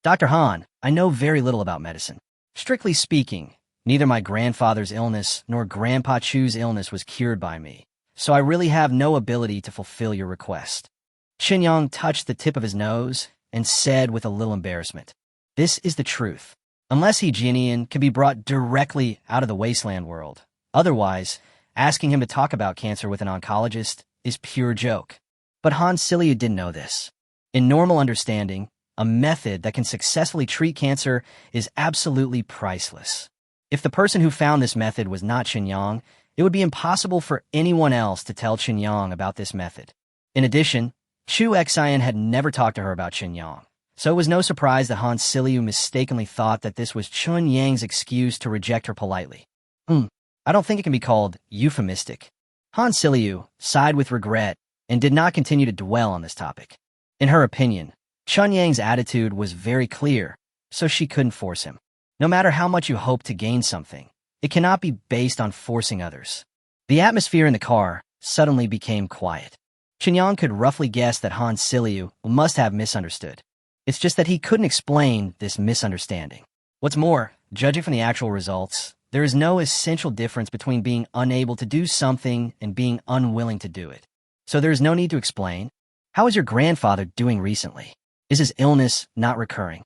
Dr. Han, I know very little about medicine. Strictly speaking, neither my grandfather's illness nor Grandpa Chu's illness was cured by me, so I really have no ability to fulfill your request. Qinyang touched the tip of his nose and said with a little embarrassment, This is the truth. Unless he Jinian can be brought directly out of the wasteland world. Otherwise, asking him to talk about cancer with an oncologist is pure joke. But Han Siliu didn't know this. In normal understanding, a method that can successfully treat cancer is absolutely priceless. If the person who found this method was not Qinyang, it would be impossible for anyone else to tell Qinyang about this method. In addition, Chu Xian had never talked to her about Qinyang, so it was no surprise that Han Siliu mistakenly thought that this was Chun Yang's excuse to reject her politely. I don't think it can be called euphemistic. Han Siliu sighed with regret and did not continue to dwell on this topic. In her opinion, Chun Yang's attitude was very clear, so she couldn't force him. No matter how much you hope to gain something, it cannot be based on forcing others. The atmosphere in the car suddenly became quiet. Qinyang could roughly guess that Han Siliu must have misunderstood. It's just that he couldn't explain this misunderstanding. What's more, judging from the actual results, there is no essential difference between being unable to do something and being unwilling to do it. So there is no need to explain. How is your grandfather doing recently? Is his illness not recurring?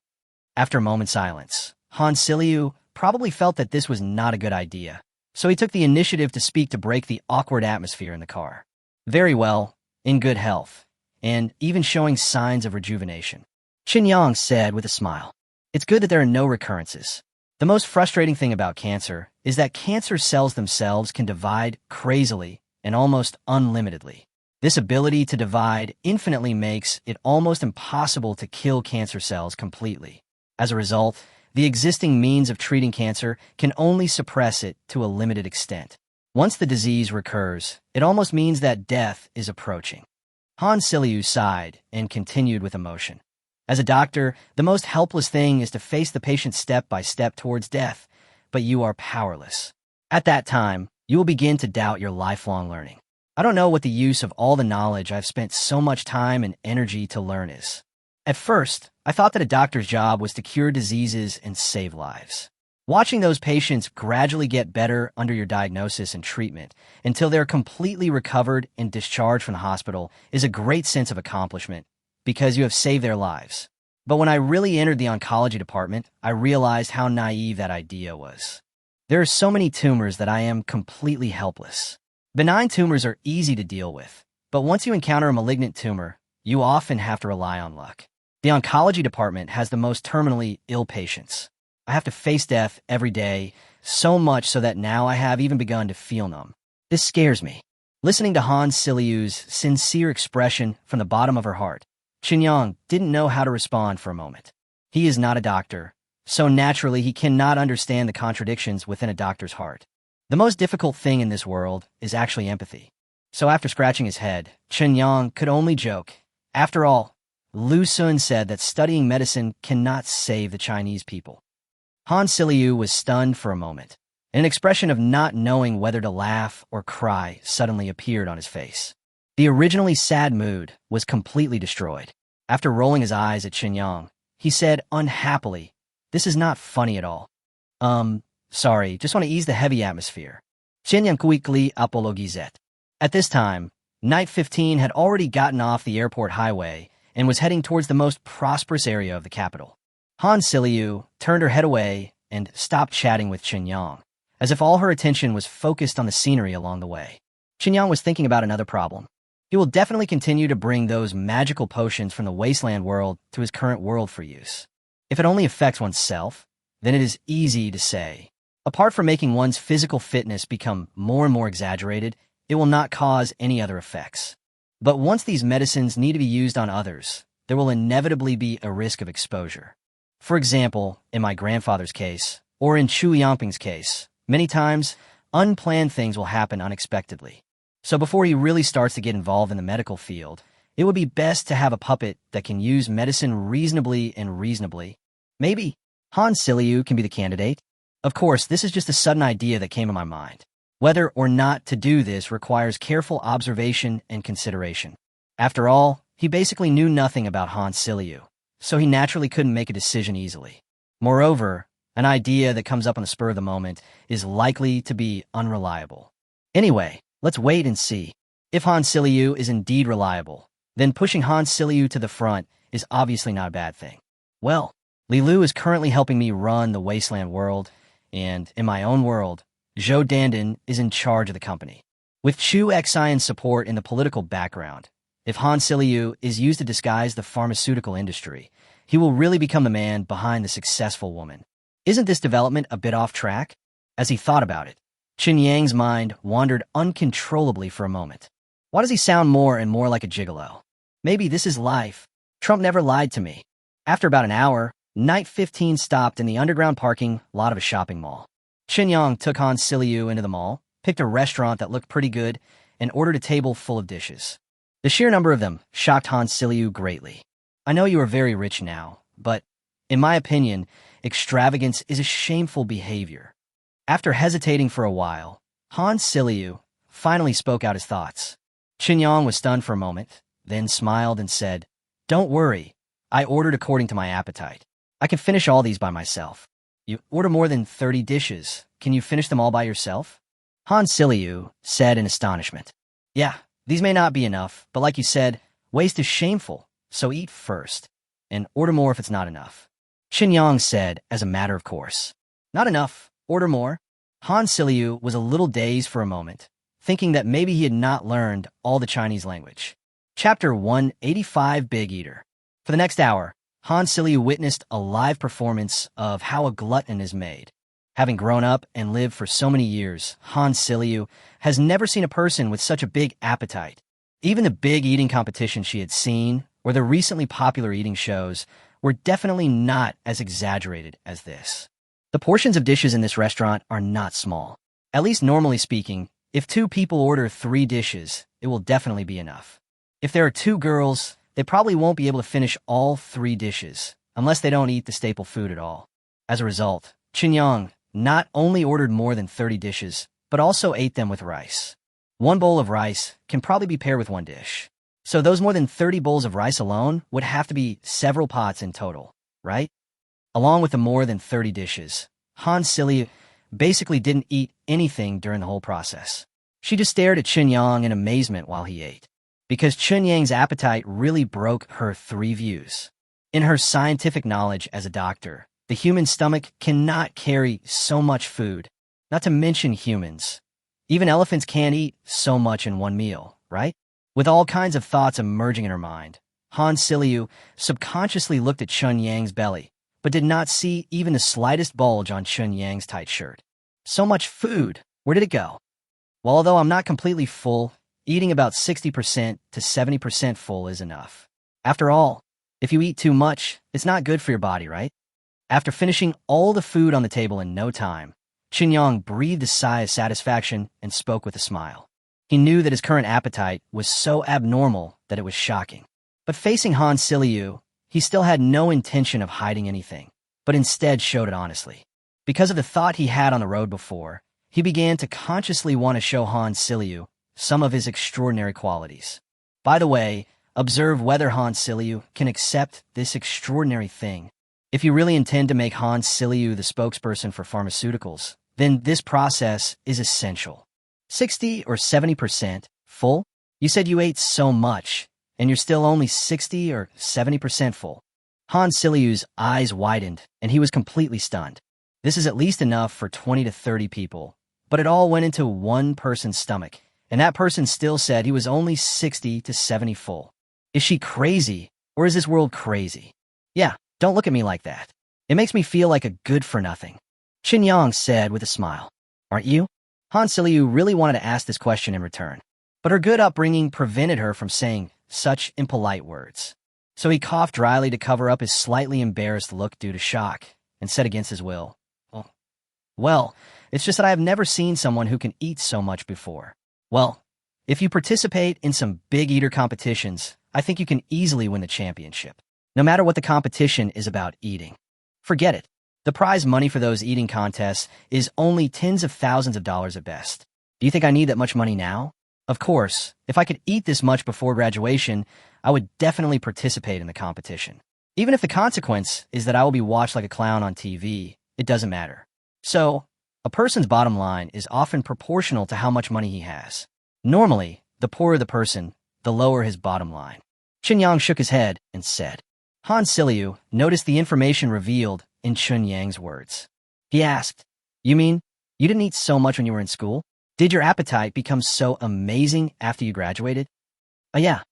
After a moment's silence, Han Siliu probably felt that this was not a good idea, so he took the initiative to speak to break the awkward atmosphere in the car. Very well, in good health, and even showing signs of rejuvenation. Qinyang said with a smile. It's good that there are no recurrences. The most frustrating thing about cancer is that cancer cells themselves can divide crazily and almost unlimitedly. This ability to divide infinitely makes it almost impossible to kill cancer cells completely. As a result, the existing means of treating cancer can only suppress it to a limited extent. Once the disease recurs, it almost means that death is approaching. Han Siliu sighed and continued with emotion. As a doctor, the most helpless thing is to face the patient step by step towards death, but you are powerless. At that time, you will begin to doubt your lifelong learning. I don't know what the use of all the knowledge I've spent so much time and energy to learn is. At first, I thought that a doctor's job was to cure diseases and save lives. Watching those patients gradually get better under your diagnosis and treatment until they're completely recovered and discharged from the hospital is a great sense of accomplishment because you have saved their lives. But when I really entered the oncology department, I realized how naive that idea was. There are so many tumors that I am completely helpless. Benign tumors are easy to deal with, but once you encounter a malignant tumor, you often have to rely on luck. The oncology department has the most terminally ill patients. I have to face death every day, so much so that now I have even begun to feel numb. This scares me. Listening to Han Siliu's sincere expression from the bottom of her heart, Qinyang didn't know how to respond for a moment. He is not a doctor, so naturally he cannot understand the contradictions within a doctor's heart. The most difficult thing in this world is actually empathy. So after scratching his head, Qinyang could only joke. After all, Lu Sun said that studying medicine cannot save the Chinese people. Han Siliu was stunned for a moment. An expression of not knowing whether to laugh or cry suddenly appeared on his face. The originally sad mood was completely destroyed. After rolling his eyes at Qinyang, he said unhappily, "This is not funny at all. Sorry, just want to ease the heavy atmosphere." Qinyang quickly apologized. At this time, Night 15 had already gotten off the airport highway and was heading towards the most prosperous area of the capital. Han Siliu turned her head away and stopped chatting with Chen Yang, as if all her attention was focused on the scenery along the way. Chen Yang was thinking about another problem. He will definitely continue to bring those magical potions from the wasteland world to his current world for use. If it only affects oneself, then it is easy to say. Apart from making one's physical fitness become more and more exaggerated, it will not cause any other effects. But once these medicines need to be used on others, there will inevitably be a risk of exposure. For example, in my grandfather's case, or in Chu Yangping's case, many times, unplanned things will happen unexpectedly. So before he really starts to get involved in the medical field, it would be best to have a puppet that can use medicine reasonably and reasonably. Maybe Han Siliu can be the candidate? Of course, this is just a sudden idea that came to my mind. Whether or not to do this requires careful observation and consideration. After all, he basically knew nothing about Han Siliu, so he naturally couldn't make a decision easily. Moreover, an idea that comes up on the spur of the moment is likely to be unreliable. Anyway, let's wait and see. If Han Siliu is indeed reliable, then pushing Han Siliu to the front is obviously not a bad thing. Well, Li Lu is currently helping me run the wasteland world, and in my own world, Zhou Dandan is in charge of the company. With Chu Xian's support in the political background, if Han Siliu is used to disguise the pharmaceutical industry, he will really become the man behind the successful woman. Isn't this development a bit off track? As he thought about it, Qin Yang's mind wandered uncontrollably for a moment. Why does he sound more and more like a gigolo? Maybe this is life. Trump never lied to me. After about an hour, Night 15 stopped in the underground parking lot of a shopping mall. Qin Yang took Han Siliu into the mall, picked a restaurant that looked pretty good, and ordered a table full of dishes. The sheer number of them shocked Han Siliu greatly. I know you are very rich now, but, in my opinion, extravagance is a shameful behavior. After hesitating for a while, Han Siliu finally spoke out his thoughts. Qin Yang was stunned for a moment, then smiled and said, "Don't worry, I ordered according to my appetite. I can finish all these by myself." "You order more than 30 dishes. Can you finish them all by yourself?" Han Siliu said in astonishment. "Yeah, these may not be enough, but like you said, waste is shameful, so eat first, and order more if it's not enough." Qin Yang said as a matter of course. "Not enough. Order more." Han Siliu was a little dazed for a moment, thinking that maybe he had not learned all the Chinese language. Chapter 185 Big Eater. For the next hour, Han Siliu witnessed a live performance of how a glutton is made. Having grown up and lived for so many years, Han Siliu has never seen a person with such a big appetite. Even the big eating competitions she had seen, or the recently popular eating shows, were definitely not as exaggerated as this. The portions of dishes in this restaurant are not small. At least normally speaking, if 2 people order 3 dishes, it will definitely be enough. If there are 2 girls, they probably won't be able to finish all 3 dishes, unless they don't eat the staple food at all. As a result, Qin Yang not only ordered more than 30 dishes, but also ate them with rice. 1 bowl of rice can probably be paired with 1 dish. So those more than 30 bowls of rice alone would have to be several pots in total, right? Along with the more than 30 dishes, Han Siliu basically didn't eat anything during the whole process. She just stared at Qin Yang in amazement while he ate, because Qin Yang's appetite really broke her 3 views. In her scientific knowledge as a doctor, the human stomach cannot carry so much food, not to mention humans. Even elephants can't eat so much in one meal, right? With all kinds of thoughts emerging in her mind, Han Siliu subconsciously looked at Qin Yang's belly, but did not see even the slightest bulge on Qin Yang's tight shirt. So much food! Where did it go? Well, although I'm not completely full, eating about 60% to 70% full is enough. After all, if you eat too much, it's not good for your body, right? After finishing all the food on the table in no time, Qin Yang breathed a sigh of satisfaction and spoke with a smile. He knew that his current appetite was so abnormal that it was shocking. But facing Han Siliu, he still had no intention of hiding anything, but instead showed it honestly. Because of the thought he had on the road before, he began to consciously want to show Han Siliu some of his extraordinary qualities. By the way, observe whether Han Siliu can accept this extraordinary thing. If you really intend to make Han Siliu the spokesperson for pharmaceuticals, then this process is essential. 60 or 70% full? You said you ate so much. and you're still only 60 or 70% full. Han Siliu's eyes widened, and he was completely stunned. This is at least enough for 20 to 30 people, but it all went into one person's stomach, and that person still said he was only 60 to 70 full. Is she crazy, or is this world crazy? Yeah, don't look at me like that. It makes me feel like a good-for-nothing. Qin Yang said with a smile. Aren't you? Han Siliu really wanted to ask this question in return, but her good upbringing prevented her from saying such impolite words. So he coughed dryly to cover up his slightly embarrassed look due to shock, and said against his will, Well, it's just that I have never seen someone who can eat so much before. Well, if you participate in some big eater competitions, I think you can easily win the championship, no matter what the competition is about eating. Forget it. The prize money for those eating contests is only tens of thousands of dollars at best. Do you think I need that much money now? Of course, if I could eat this much before graduation, I would definitely participate in the competition. Even if the consequence is that I will be watched like a clown on TV, it doesn't matter. So, a person's bottom line is often proportional to how much money he has. Normally, the poorer the person, the lower his bottom line. Qin Yang shook his head and said. Han Siliu noticed the information revealed in Qin Yang's words. He asked, You mean, you didn't eat so much when you were in school? Did your appetite become so amazing after you graduated? Yeah.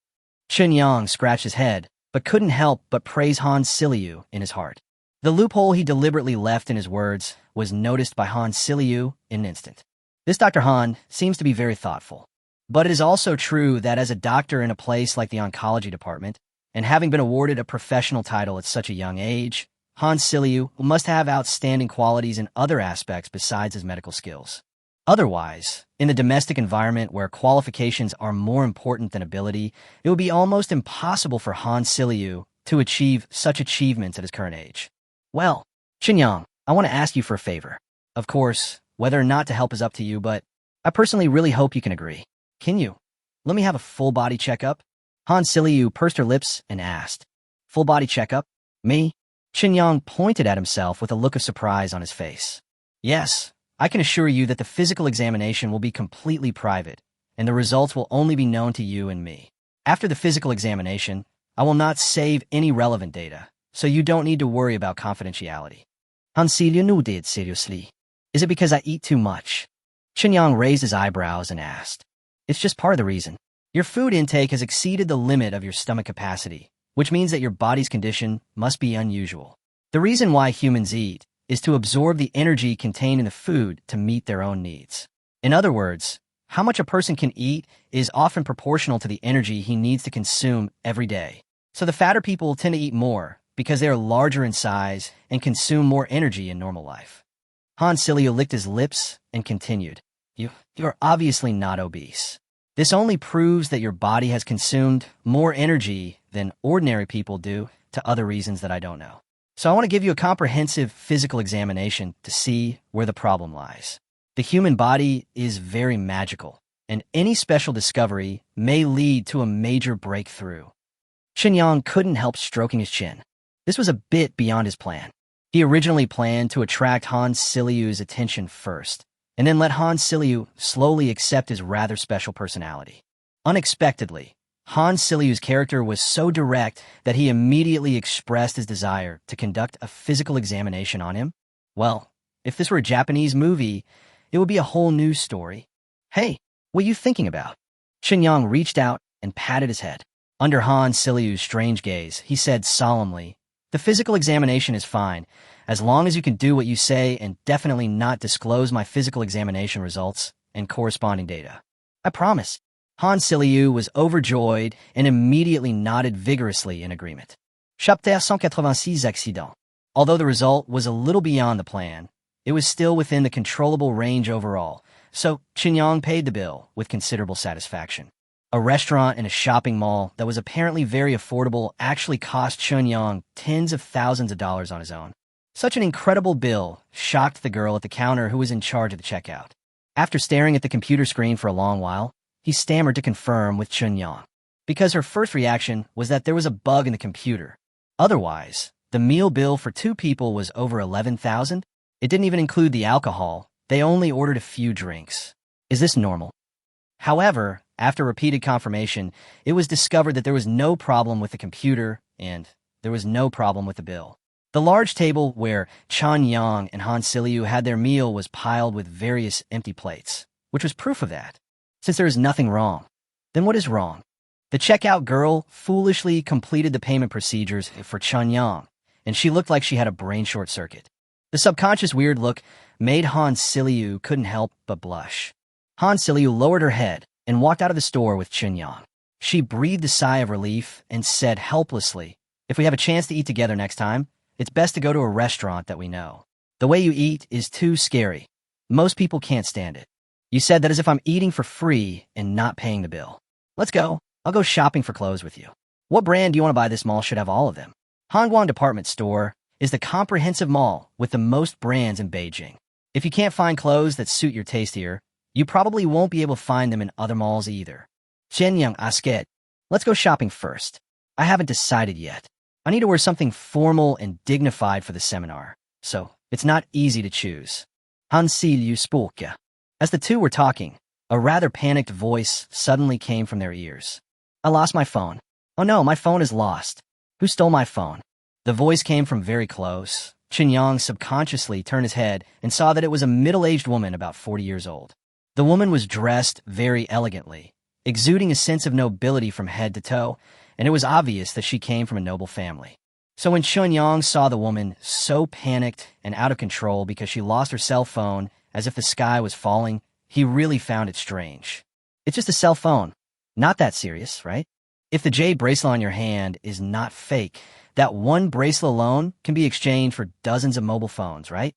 Qin Yang scratched his head, but couldn't help but praise Han Siliu in his heart. The loophole he deliberately left in his words was noticed by Han Siliu in an instant. This Dr. Han seems to be very thoughtful. But it is also true that as a doctor in a place like the oncology department, and having been awarded a professional title at such a young age, Han Siliu must have outstanding qualities in other aspects besides his medical skills. Otherwise, in the domestic environment where qualifications are more important than ability, it would be almost impossible for Han Siliu to achieve such achievements at his current age. Well, Qin Yang, I want to ask you for a favor. Of course, whether or not to help is up to you, but I personally really hope you can agree. Can you? Let me have a full-body checkup? Han Siliu pursed her lips and asked. Full-body checkup? Me? Qin Yang pointed at himself with a look of surprise on his face. Yes, I can assure you that the physical examination will be completely private, and the results will only be known to you and me. After the physical examination, I will not save any relevant data, so you don't need to worry about confidentiality. Han Siliu nodded seriously. Is it because I eat too much? Qin Yang raised his eyebrows and asked. It's just part of the reason. Your food intake has exceeded the limit of your stomach capacity, which means that your body's condition must be unusual. The reason why humans eat is to absorb the energy contained in the food to meet their own needs. In other words, how much a person can eat is often proportional to the energy he needs to consume every day. So the fatter people tend to eat more because they are larger in size and consume more energy in normal life. Han Siliu licked his lips and continued. You are obviously not obese. This only proves that your body has consumed more energy than ordinary people do to other reasons that I don't know. So I want to give you a comprehensive physical examination to see where the problem lies. The human body is very magical, and any special discovery may lead to a major breakthrough. Qin Yang couldn't help stroking his chin. This was a bit beyond his plan. He originally planned to attract Han Siliu's attention first, and then let Han Siliu slowly accept his rather special personality. Unexpectedly, Han Siliu's character was so direct that he immediately expressed his desire to conduct a physical examination on him. Well, if this were a Japanese movie, it would be a whole new story. Hey, what are you thinking about? Qin Yang reached out and patted his head. Under Han Siliu's strange gaze, he said solemnly, The physical examination is fine, as long as you can do what you say and definitely not disclose my physical examination results and corresponding data. I promise. Han Siliu was overjoyed and immediately nodded vigorously in agreement. Chapitre 186 Accident. Although the result was a little beyond the plan, it was still within the controllable range overall, so Qin Yang paid the bill with considerable satisfaction. A restaurant in a shopping mall that was apparently very affordable actually cost Qin Yang tens of thousands of dollars on his own. Such an incredible bill shocked the girl at the counter who was in charge of the checkout. After staring at the computer screen for a long while, he stammered to confirm with Qin Yang, because her first reaction was that there was a bug in the computer. Otherwise, the meal bill for 2 people was over 11,000. It didn't even include the alcohol. They only ordered a few drinks. Is this normal? However, After repeated confirmation, it was discovered that there was no problem with the computer and there was no problem with the bill. The large table where Chan Yang and Han Siliu had their meal was piled with various empty plates, which was proof of that. Since there is nothing wrong, then what is wrong? The checkout girl foolishly completed the payment procedures for Chan Yang, and she looked like she had a brain short circuit. The subconscious weird look made Han Siliu couldn't help but blush. Han Siliu lowered her head and walked out of the store with Chen Yang. She breathed a sigh of relief and said helplessly, "If we have a chance to eat together next time, it's best to go to a restaurant that we know. The way you eat is too scary. Most people can't stand it." You said that as if I'm eating for free and not paying the bill. Let's go. I'll go shopping for clothes with you. What brand do you want to buy? This mall should have all of them. Hongguan Department Store is the comprehensive mall with the most brands in Beijing. If you can't find clothes that suit your taste here, you probably won't be able to find them in other malls either. Shenyang Asket, let's go shopping first. I haven't decided yet. I need to wear something formal and dignified for the seminar, so it's not easy to choose. Han Siliu Spulka. As the two were talking, a rather panicked voice suddenly came from their ears. I lost my phone. Oh no, my phone is lost. Who stole my phone? The voice came from very close. Chen Yang subconsciously turned his head and saw that it was a middle-aged woman about 40 years old. The woman was dressed very elegantly, exuding a sense of nobility from head to toe, and it was obvious that she came from a noble family. So when Chen Yang saw the woman so panicked and out of control because she lost her cell phone as if the sky was falling, he really found it strange. It's just a cell phone. Not that serious, right? If the jade bracelet on your hand is not fake, that one bracelet alone can be exchanged for dozens of mobile phones, right?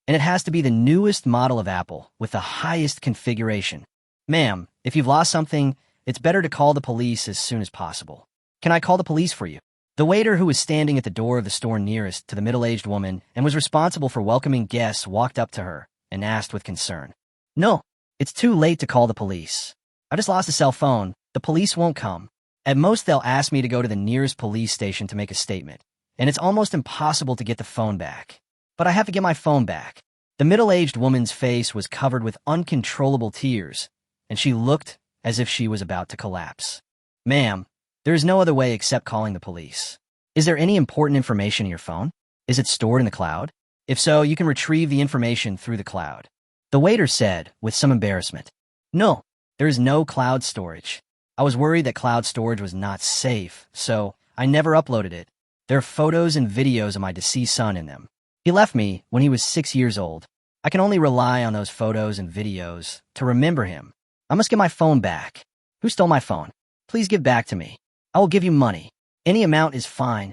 And it has to be the newest model of Apple with the highest configuration. Ma'am, if you've lost something, it's better to call the police as soon as possible. Can I call the police for you? The waiter who was standing at the door of the store nearest to the middle-aged woman and was responsible for welcoming guests walked up to her and asked with concern. No, it's too late to call the police. I just lost a cell phone. The police won't come. At most, they'll ask me to go to the nearest police station to make a statement, and it's almost impossible to get the phone back. But I have to get my phone back. The middle-aged woman's face was covered with uncontrollable tears, and she looked as if she was about to collapse. Ma'am, there is no other way except calling the police. Is there any important information in your phone? Is it stored in the cloud? If so, you can retrieve the information through the cloud. The waiter said, with some embarrassment. No, there is no cloud storage. I was worried that cloud storage was not safe, so I never uploaded it. There are photos and videos of my deceased son in them. He left me when he was 6 years old. I can only rely on those photos and videos to remember him. I must get my phone back. Who stole my phone? Please give back to me. I will give you money. Any amount is fine.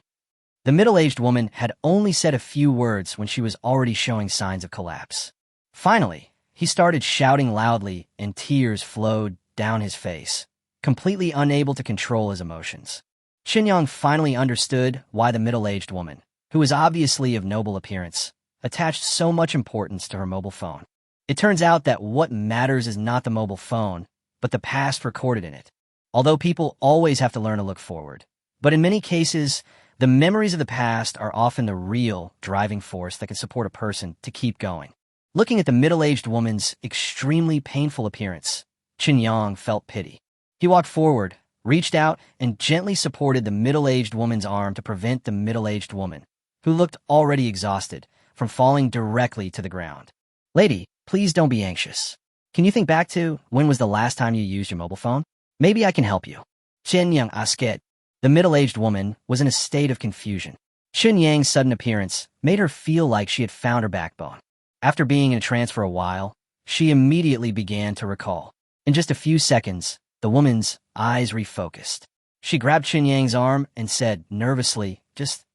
The middle-aged woman had only said a few words when she was already showing signs of collapse. Finally, he started shouting loudly and tears flowed down his face, completely unable to control his emotions. Qinyang finally understood why the middle-aged woman, who was obviously of noble appearance, attached so much importance to her mobile phone. It turns out that what matters is not the mobile phone, but the past recorded in it. Although people always have to learn to look forward, but in many cases, the memories of the past are often the real driving force that can support a person to keep going. Looking at the middle-aged woman's extremely painful appearance, Qinyang felt pity. He walked forward, reached out, and gently supported the middle-aged woman's arm to prevent the middle-aged woman, who looked already exhausted, from falling directly to the ground. Lady, please don't be anxious. Can you think back to when was the last time you used your mobile phone? Maybe I can help you. Qinyang Asket, the middle-aged woman, was in a state of confusion. Qinyang's sudden appearance made her feel like she had found her backbone. After being in a trance for a while, she immediately began to recall. In just a few seconds, the woman's eyes refocused. She grabbed Qinyang's arm and said nervously, Just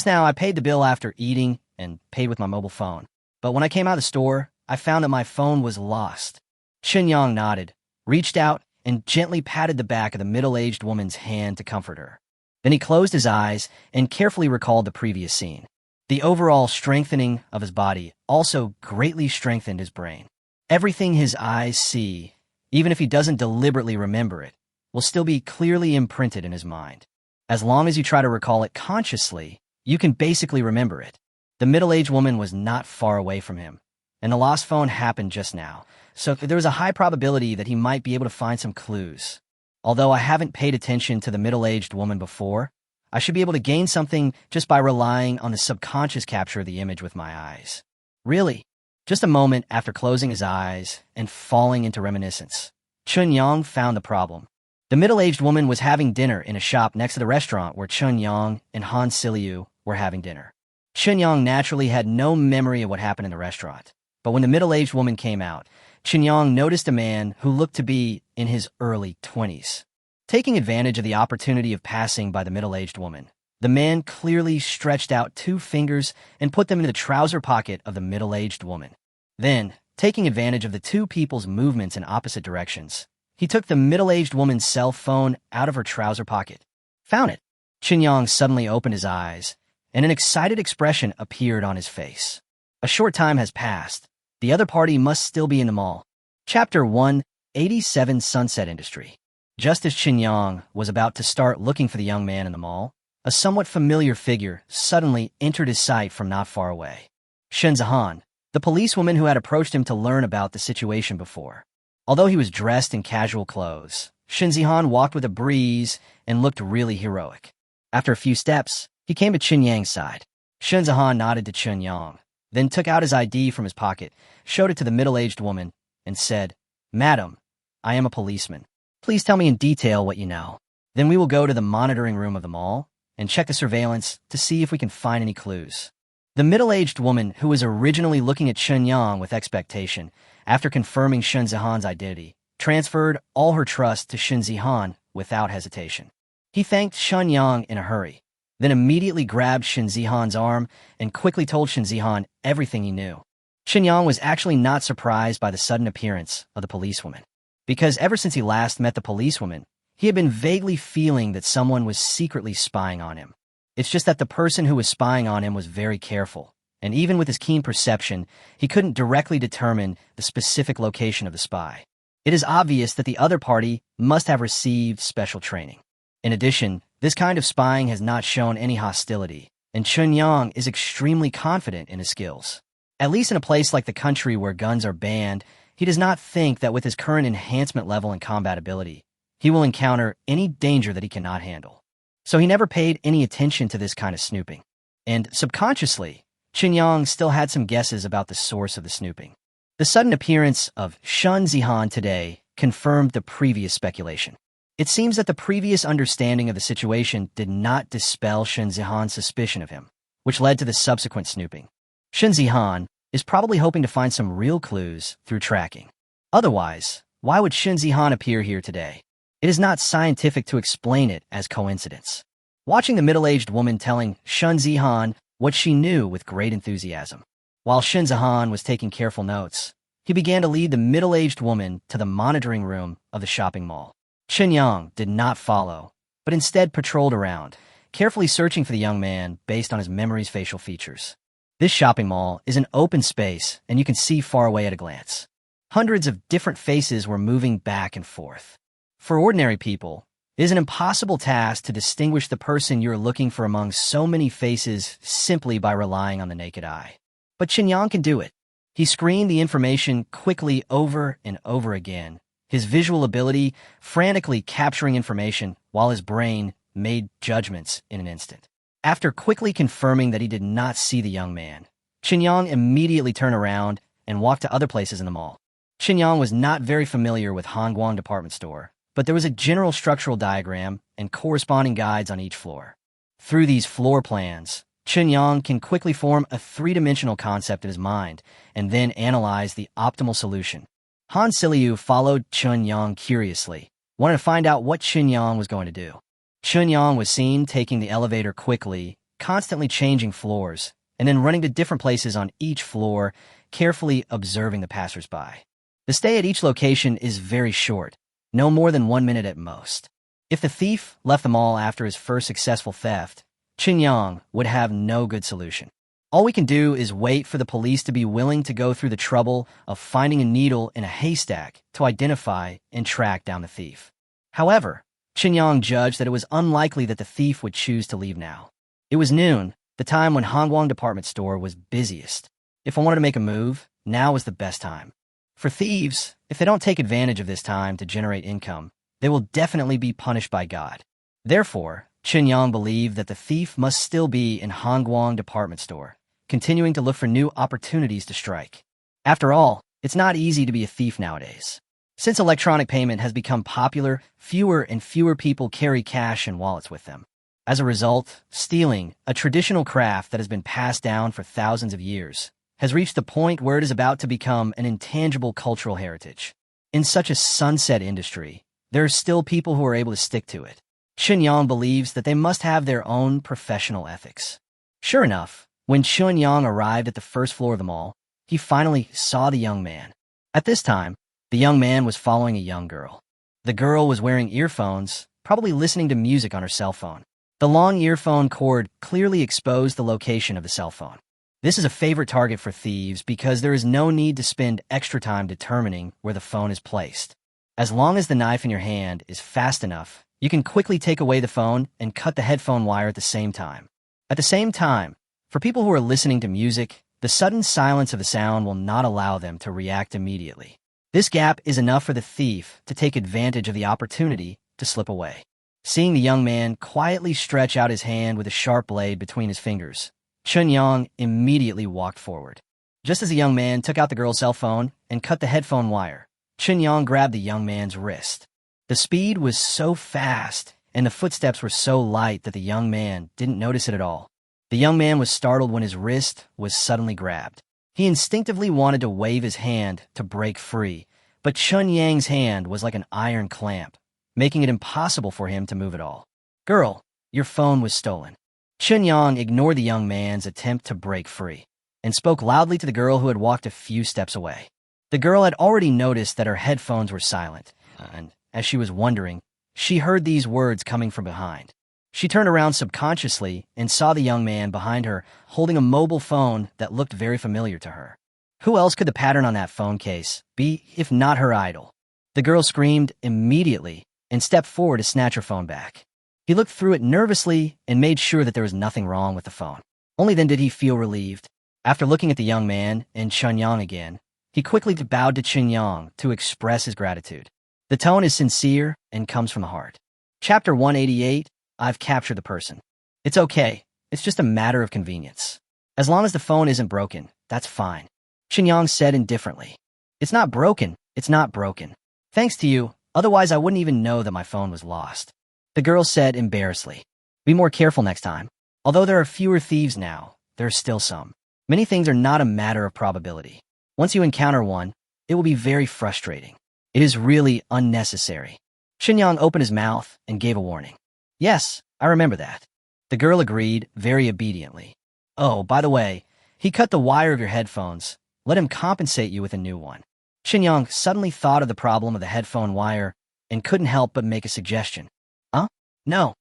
now I paid the bill after eating and paid with my mobile phone. But when I came out of the store, I found that my phone was lost. Qinyang nodded, reached out, and gently patted the back of the middle-aged woman's hand to comfort her. Then he closed his eyes and carefully recalled the previous scene. The overall strengthening of his body also greatly strengthened his brain. Everything his eyes see, even if he doesn't deliberately remember it, will still be clearly imprinted in his mind. As long as you try to recall it consciously, you can basically remember it. The middle-aged woman was not far away from him, and the lost phone happened just now, so there was a high probability that he might be able to find some clues. Although I haven't paid attention to the middle-aged woman before, I should be able to gain something just by relying on the subconscious capture of the image with my eyes. Really? Just a moment after closing his eyes and falling into reminiscence, Chun-Yang found the problem. The middle-aged woman was having dinner in a shop next to the restaurant where Chun-Yang and Han Siliu were having dinner. Chun-Yang naturally had no memory of what happened in the restaurant, but when the middle-aged woman came out, Chun-Yang noticed a man who looked to be in his early 20s. Taking advantage of the opportunity of passing by the middle-aged woman, the man clearly stretched out 2 fingers and put them into the trouser pocket of the middle-aged woman. Then, taking advantage of the 2 people's movements in opposite directions, he took the middle-aged woman's cell phone out of her trouser pocket. Found it. Chun-Yang suddenly opened his eyes, and an excited expression appeared on his face. A short time has passed. The other party must still be in the mall. Chapter 187 Sunset Industry. Just as Chun-Yang was about to start looking for the young man in the mall, a somewhat familiar figure suddenly entered his sight from not far away. Shen Zihan, the policewoman who had approached him to learn about the situation before. Although he was dressed in casual clothes, Shen Zihan walked with a breeze and looked really heroic. After a few steps, he came to Chun-Yang's side. Shen Zihan nodded to Chun-Yang, then took out his ID from his pocket, showed it to the middle-aged woman, and said, "Madam, I am a policeman. Please tell me in detail what you know. Then we will go to the monitoring room of the mall and check the surveillance to see if we can find any clues." The middle-aged woman, who was originally looking at Chun-Yang with expectation, after confirming Shen Zihan's identity, transferred all her trust to Shen Zihan without hesitation. He thanked Chun-Yang in a hurry, then immediately grabbed Shen Zihan's arm and quickly told Shen Zihan everything he knew. Chun-Yang was actually not surprised by the sudden appearance of the policewoman, because ever since he last met the policewoman, he had been vaguely feeling that someone was secretly spying on him. It's just that the person who was spying on him was very careful, and even with his keen perception, he couldn't directly determine the specific location of the spy. It is obvious that the other party must have received special training. In addition, this kind of spying has not shown any hostility, and Chun-Yang is extremely confident in his skills. At least in a place like the country where guns are banned, he does not think that with his current enhancement level and combat ability, he will encounter any danger that he cannot handle. So he never paid any attention to this kind of snooping. And subconsciously, Chun-Yang still had some guesses about the source of the snooping. The sudden appearance of Shen Zihan today confirmed the previous speculation. It seems that the previous understanding of the situation did not dispel Shen Zihan's suspicion of him, which led to the subsequent snooping. Shen Zihan is probably hoping to find some real clues through tracking. Otherwise, why would Shen Zihan appear here today? It is not scientific to explain it as coincidence. Watching the middle-aged woman telling Shen Zihan what she knew with great enthusiasm. While Shen Zihan was taking careful notes, he began to lead the middle-aged woman to the monitoring room of the shopping mall. Chun-Yang did not follow, but instead patrolled around, carefully searching for the young man based on his memory's facial features. This shopping mall is an open space, and you can see far away at a glance. Hundreds of different faces were moving back and forth. For ordinary people, it is an impossible task to distinguish the person you're looking for among so many faces simply by relying on the naked eye. But Chun-Yang can do it. He screened the information quickly over and over again, his visual ability frantically capturing information while his brain made judgments in an instant. After quickly confirming that he did not see the young man, Chun-Yang immediately turned around and walked to other places in the mall. Chun-Yang was not very familiar with Hongguang department store, but there was a general structural diagram and corresponding guides on each floor. Through these floor plans, Chun-Yang can quickly form a three-dimensional concept in his mind and then analyze the optimal solution. Han Siliu followed Chun-Yang curiously, wanted to find out what Chun-Yang was going to do. Chun-Yang was seen taking the elevator quickly, constantly changing floors, and then running to different places on each floor, carefully observing the passersby. The stay at each location is very short, no more than 1 minute at most. If the thief left the mall after his first successful theft, Chun-Yang would have no good solution. All we can do is wait for the police to be willing to go through the trouble of finding a needle in a haystack to identify and track down the thief. However, Chun-Yang judged that it was unlikely that the thief would choose to leave now. It was noon, the time when Hongguang department store was busiest. If I wanted to make a move, now was the best time. For thieves, if they don't take advantage of this time to generate income, they will definitely be punished by God. Therefore, Chunyang believed that the thief must still be in Hongguang department store, continuing to look for new opportunities to strike. After all, it's not easy to be a thief nowadays. Since electronic payment has become popular, fewer and fewer people carry cash and wallets with them. As a result, stealing, a traditional craft that has been passed down for thousands of years, has reached the point where it is about to become an intangible cultural heritage. In such a sunset industry, there are still people who are able to stick to it. Chunyang believes that they must have their own professional ethics. Sure enough, when Chunyang arrived at the first floor of the mall, he finally saw the young man. At this time, the young man was following a young girl. The girl was wearing earphones, probably listening to music on her cell phone. The long earphone cord clearly exposed the location of the cell phone. This is a favorite target for thieves because there is no need to spend extra time determining where the phone is placed. As long as the knife in your hand is fast enough, you can quickly take away the phone and cut the headphone wire at the same time. At the same time, for people who are listening to music, the sudden silence of the sound will not allow them to react immediately. This gap is enough for the thief to take advantage of the opportunity to slip away. Seeing the young man quietly stretch out his hand with a sharp blade between his fingers, Chunyang immediately walked forward. Just as the young man took out the girl's cell phone and cut the headphone wire, Chunyang grabbed the young man's wrist. The speed was so fast, and the footsteps were so light that the young man didn't notice it at all. The young man was startled when his wrist was suddenly grabbed. He instinctively wanted to wave his hand to break free, but Chunyang's hand was like an iron clamp, making it impossible for him to move at all. "Girl, your phone was stolen." Chunyang ignored the young man's attempt to break free and spoke loudly to the girl who had walked a few steps away. The girl had already noticed that her headphones were silent, and as she was wondering, she heard these words coming from behind. She turned around subconsciously and saw the young man behind her holding a mobile phone that looked very familiar to her. Who else could the pattern on that phone case be if not her idol? The girl screamed immediately and stepped forward to snatch her phone back. He looked through it nervously and made sure that there was nothing wrong with the phone. Only then did he feel relieved. After looking at the young man and Chunyang again, he quickly bowed to Chunyang to express his gratitude. The tone is sincere and comes from the heart. Chapter 188, I've captured the person. It's okay. It's just a matter of convenience. As long as the phone isn't broken, that's fine. Chunyang said indifferently. It's not broken. It's not broken. Thanks to you, otherwise I wouldn't even know that my phone was lost. The girl said embarrassedly. Be more careful next time. Although there are fewer thieves now, there are still some. Many things are not a matter of probability. Once you encounter one, it will be very frustrating. It is really unnecessary. Chunyang opened his mouth and gave a warning. Yes, I remember that. The girl agreed very obediently. Oh, by the way, he cut the wire of your headphones. Let him compensate you with a new one. Chunyang suddenly thought of the problem of the headphone wire and couldn't help but make a suggestion. Huh? No,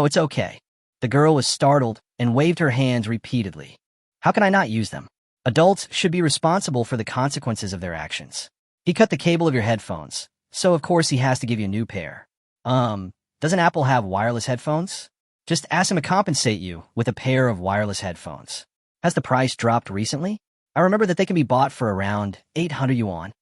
it's okay. The girl was startled and waved her hands repeatedly. How can I not use them? Adults should be responsible for the consequences of their actions. He cut the cable of your headphones, so of course he has to give you a new pair. Doesn't Apple have wireless headphones? Just ask him to compensate you with a pair of wireless headphones. Has the price dropped recently? I remember that they can be bought for around 800 yuan.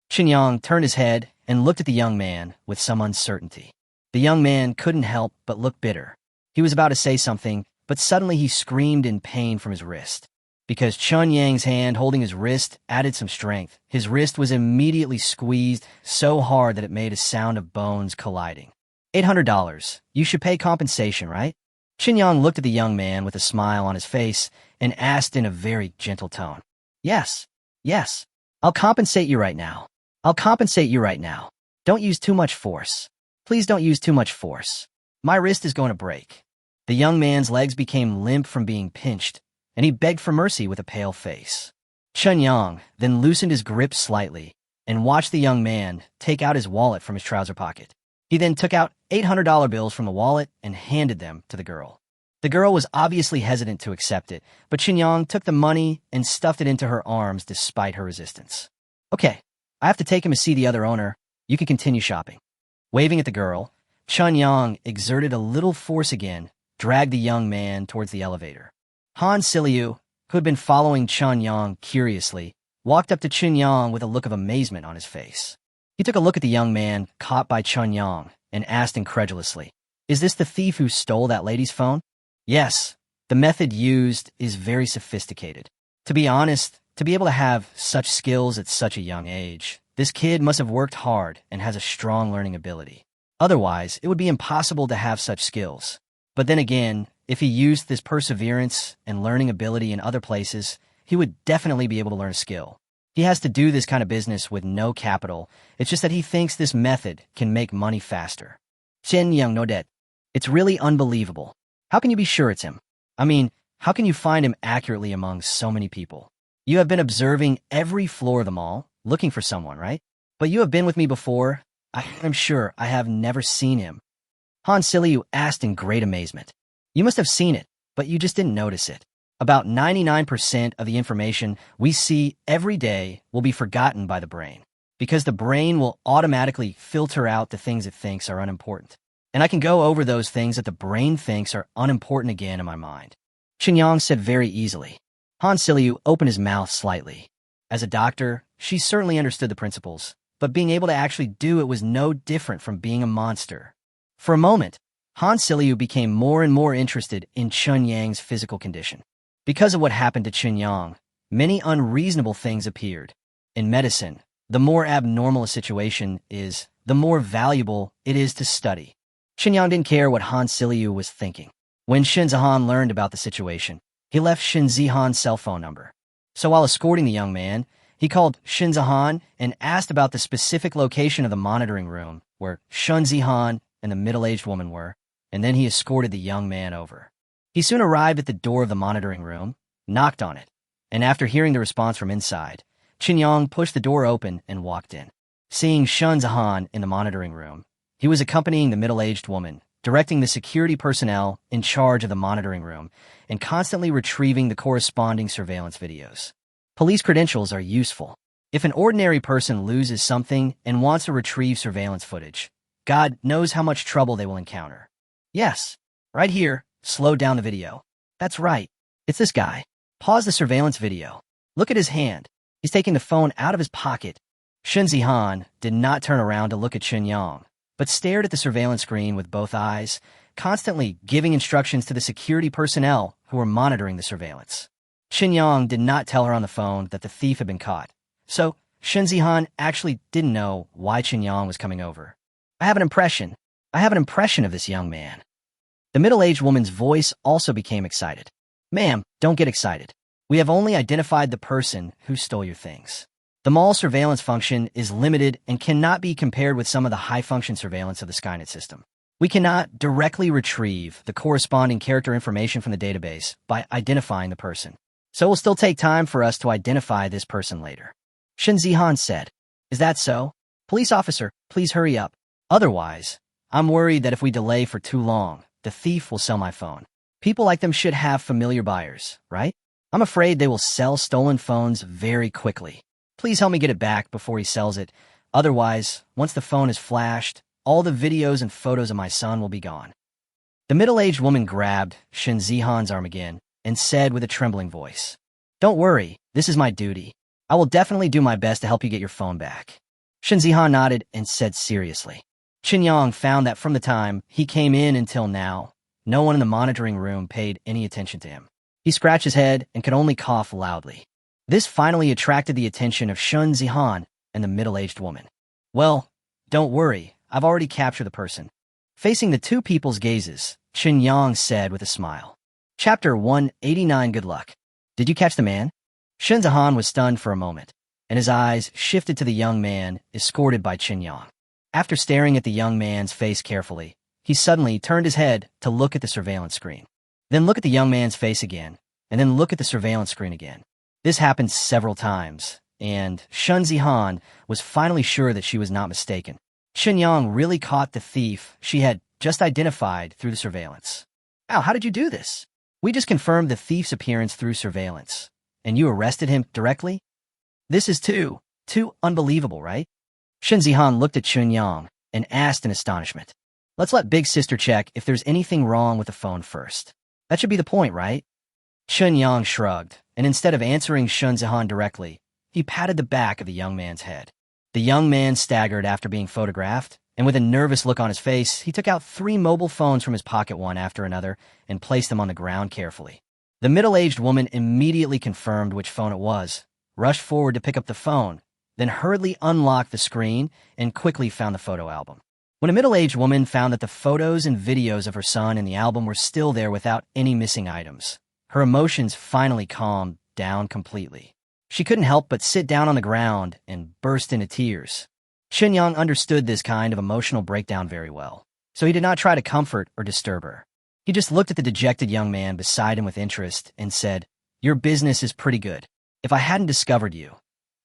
Chunyang turned his head and looked at the young man with some uncertainty. The young man couldn't help but look bitter. He was about to say something, but suddenly he screamed in pain from his wrist. Because Chunyang's hand holding his wrist added some strength, his wrist was immediately squeezed so hard that it made a sound of bones colliding. $800. You should pay compensation, right? Chunyang looked at the young man with a smile on his face and asked in a very gentle tone. Yes. I'll compensate you right now. Don't use too much force. Please don't use too much force. My wrist is going to break. The young man's legs became limp from being pinched, and he begged for mercy with a pale face. Chunyang then loosened his grip slightly and watched the young man take out his wallet from his trouser pocket. He then took out $800 bills from the wallet and handed them to the girl. The girl was obviously hesitant to accept it, but Chunyang took the money and stuffed it into her arms despite her resistance. Okay, I have to take him to see the other owner. You can continue shopping. Waving at the girl, Chunyang exerted a little force again, dragged the young man towards the elevator. Han Siliu, who had been following Chunyang curiously, walked up to Chun Yang with a look of amazement on his face. He took a look at the young man caught by Chun Yang and asked incredulously, "Is this the thief who stole that lady's phone?" "Yes. The method used is very sophisticated. To be honest, to be able to have such skills at such a young age, this kid must have worked hard and has a strong learning ability. Otherwise, it would be impossible to have such skills. But then again, if he used this perseverance and learning ability in other places, he would definitely be able to learn a skill. He has to do this kind of business with no capital. It's just that he thinks this method can make money faster." Chen Yang nodded. "It's really unbelievable. How can you be sure it's him? I mean, how can you find him accurately among so many people? You have been observing every floor of the mall, looking for someone, right? But you have been with me before. I'm sure I have never seen him." Han Siliu asked in great amazement. "You must have seen it, but you just didn't notice it. About 99% of the information we see every day will be forgotten by the brain, because the brain will automatically filter out the things it thinks are unimportant. And I can go over those things that the brain thinks are unimportant again in my mind." Chen Yang said very easily. Han Siliu opened his mouth slightly. As a doctor, she certainly understood the principles, but being able to actually do it was no different from being a monster. For a moment, Han Siliu became more and more interested in Chun Yang's physical condition. Because of what happened to Chun Yang, many unreasonable things appeared. In medicine, the more abnormal a situation is, the more valuable it is to study. Chun Yang didn't care what Han Siliu was thinking. When Shin Zihan learned about the situation, he left Shin Zihan's cell phone number. So while escorting the young man, he called Shin Zihan and asked about the specific location of the monitoring room where Shin Zihan and the middle-aged woman were, and then he escorted the young man over. He soon arrived at the door of the monitoring room, knocked on it, and after hearing the response from inside, Chen Yang pushed the door open and walked in. Seeing Shin Zihan in the monitoring room, he was accompanying the middle-aged woman, directing the security personnel in charge of the monitoring room, and constantly retrieving the corresponding surveillance videos. Police credentials are useful. If an ordinary person loses something and wants to retrieve surveillance footage, God knows how much trouble they will encounter. Yes, right here, slow down the video. That's right, it's this guy. Pause the surveillance video. Look at his hand. He's taking the phone out of his pocket. Shin Zihan did not turn around to look at Chen Yang, but stared at the surveillance screen with both eyes, constantly giving instructions to the security personnel who were monitoring the surveillance. Chen Yang did not tell her on the phone that the thief had been caught, so Shin Zihan actually didn't know why Chen Yang was coming over. I have an impression of this young man." The middle-aged woman's voice also became excited. "Ma'am, don't get excited. We have only identified the person who stole your things. The mall surveillance function is limited and cannot be compared with some of the high-function surveillance of the Skynet system. We cannot directly retrieve the corresponding character information from the database by identifying the person. So it will still take time for us to identify this person later." Shin Zihan said. "Is that so? Police officer, please hurry up. Otherwise, I'm worried that if we delay for too long, the thief will sell my phone. People like them should have familiar buyers, right? I'm afraid they will sell stolen phones very quickly. Please help me get it back before he sells it. Otherwise, once the phone is flashed, all the videos and photos of my son will be gone." The middle-aged woman grabbed Shin Zihan's arm again and said with a trembling voice, "Don't worry, this is my duty. I will definitely do my best to help you get your phone back." Shin Zihan nodded and said seriously. Chen Yang found that from the time he came in until now, no one in the monitoring room paid any attention to him. He scratched his head and could only cough loudly. This finally attracted the attention of Shin Zihan and the middle-aged woman. "Well, don't worry, I've already captured the person." Facing the two people's gazes, Chen Yang said with a smile. Chapter 189. Good luck. Did you catch the man? Shin Zihan was stunned for a moment, and his eyes shifted to the young man escorted by Chen Yang. After staring at the young man's face carefully, he suddenly turned his head to look at the surveillance screen. Then look at the young man's face again, and then look at the surveillance screen again. This happened several times, and Shin Zihan was finally sure that she was not mistaken. Chen Yang really caught the thief she had just identified through the surveillance. "Ow, how did you do this?" "We just confirmed the thief's appearance through surveillance, and you arrested him directly?" "This is too unbelievable, right?" Shin Zihan looked at Chun Yang and asked in astonishment. "Let's let Big Sister check if there's anything wrong with the phone first. That should be the point, right?" Chun Yang shrugged, and instead of answering Shin Zihan directly, he patted the back of the young man's head. The young man staggered after being photographed, and with a nervous look on his face, he took out 3 mobile phones from his pocket one after another and placed them on the ground carefully. The middle-aged woman immediately confirmed which phone it was, rushed forward to pick up the phone, then hurriedly unlocked the screen and quickly found the photo album. When a middle-aged woman found that the photos and videos of her son in the album were still there without any missing items, her emotions finally calmed down completely. She couldn't help but sit down on the ground and burst into tears. Qinyang understood this kind of emotional breakdown very well, so he did not try to comfort or disturb her. He just looked at the dejected young man beside him with interest and said, "Your business is pretty good. If I hadn't discovered you,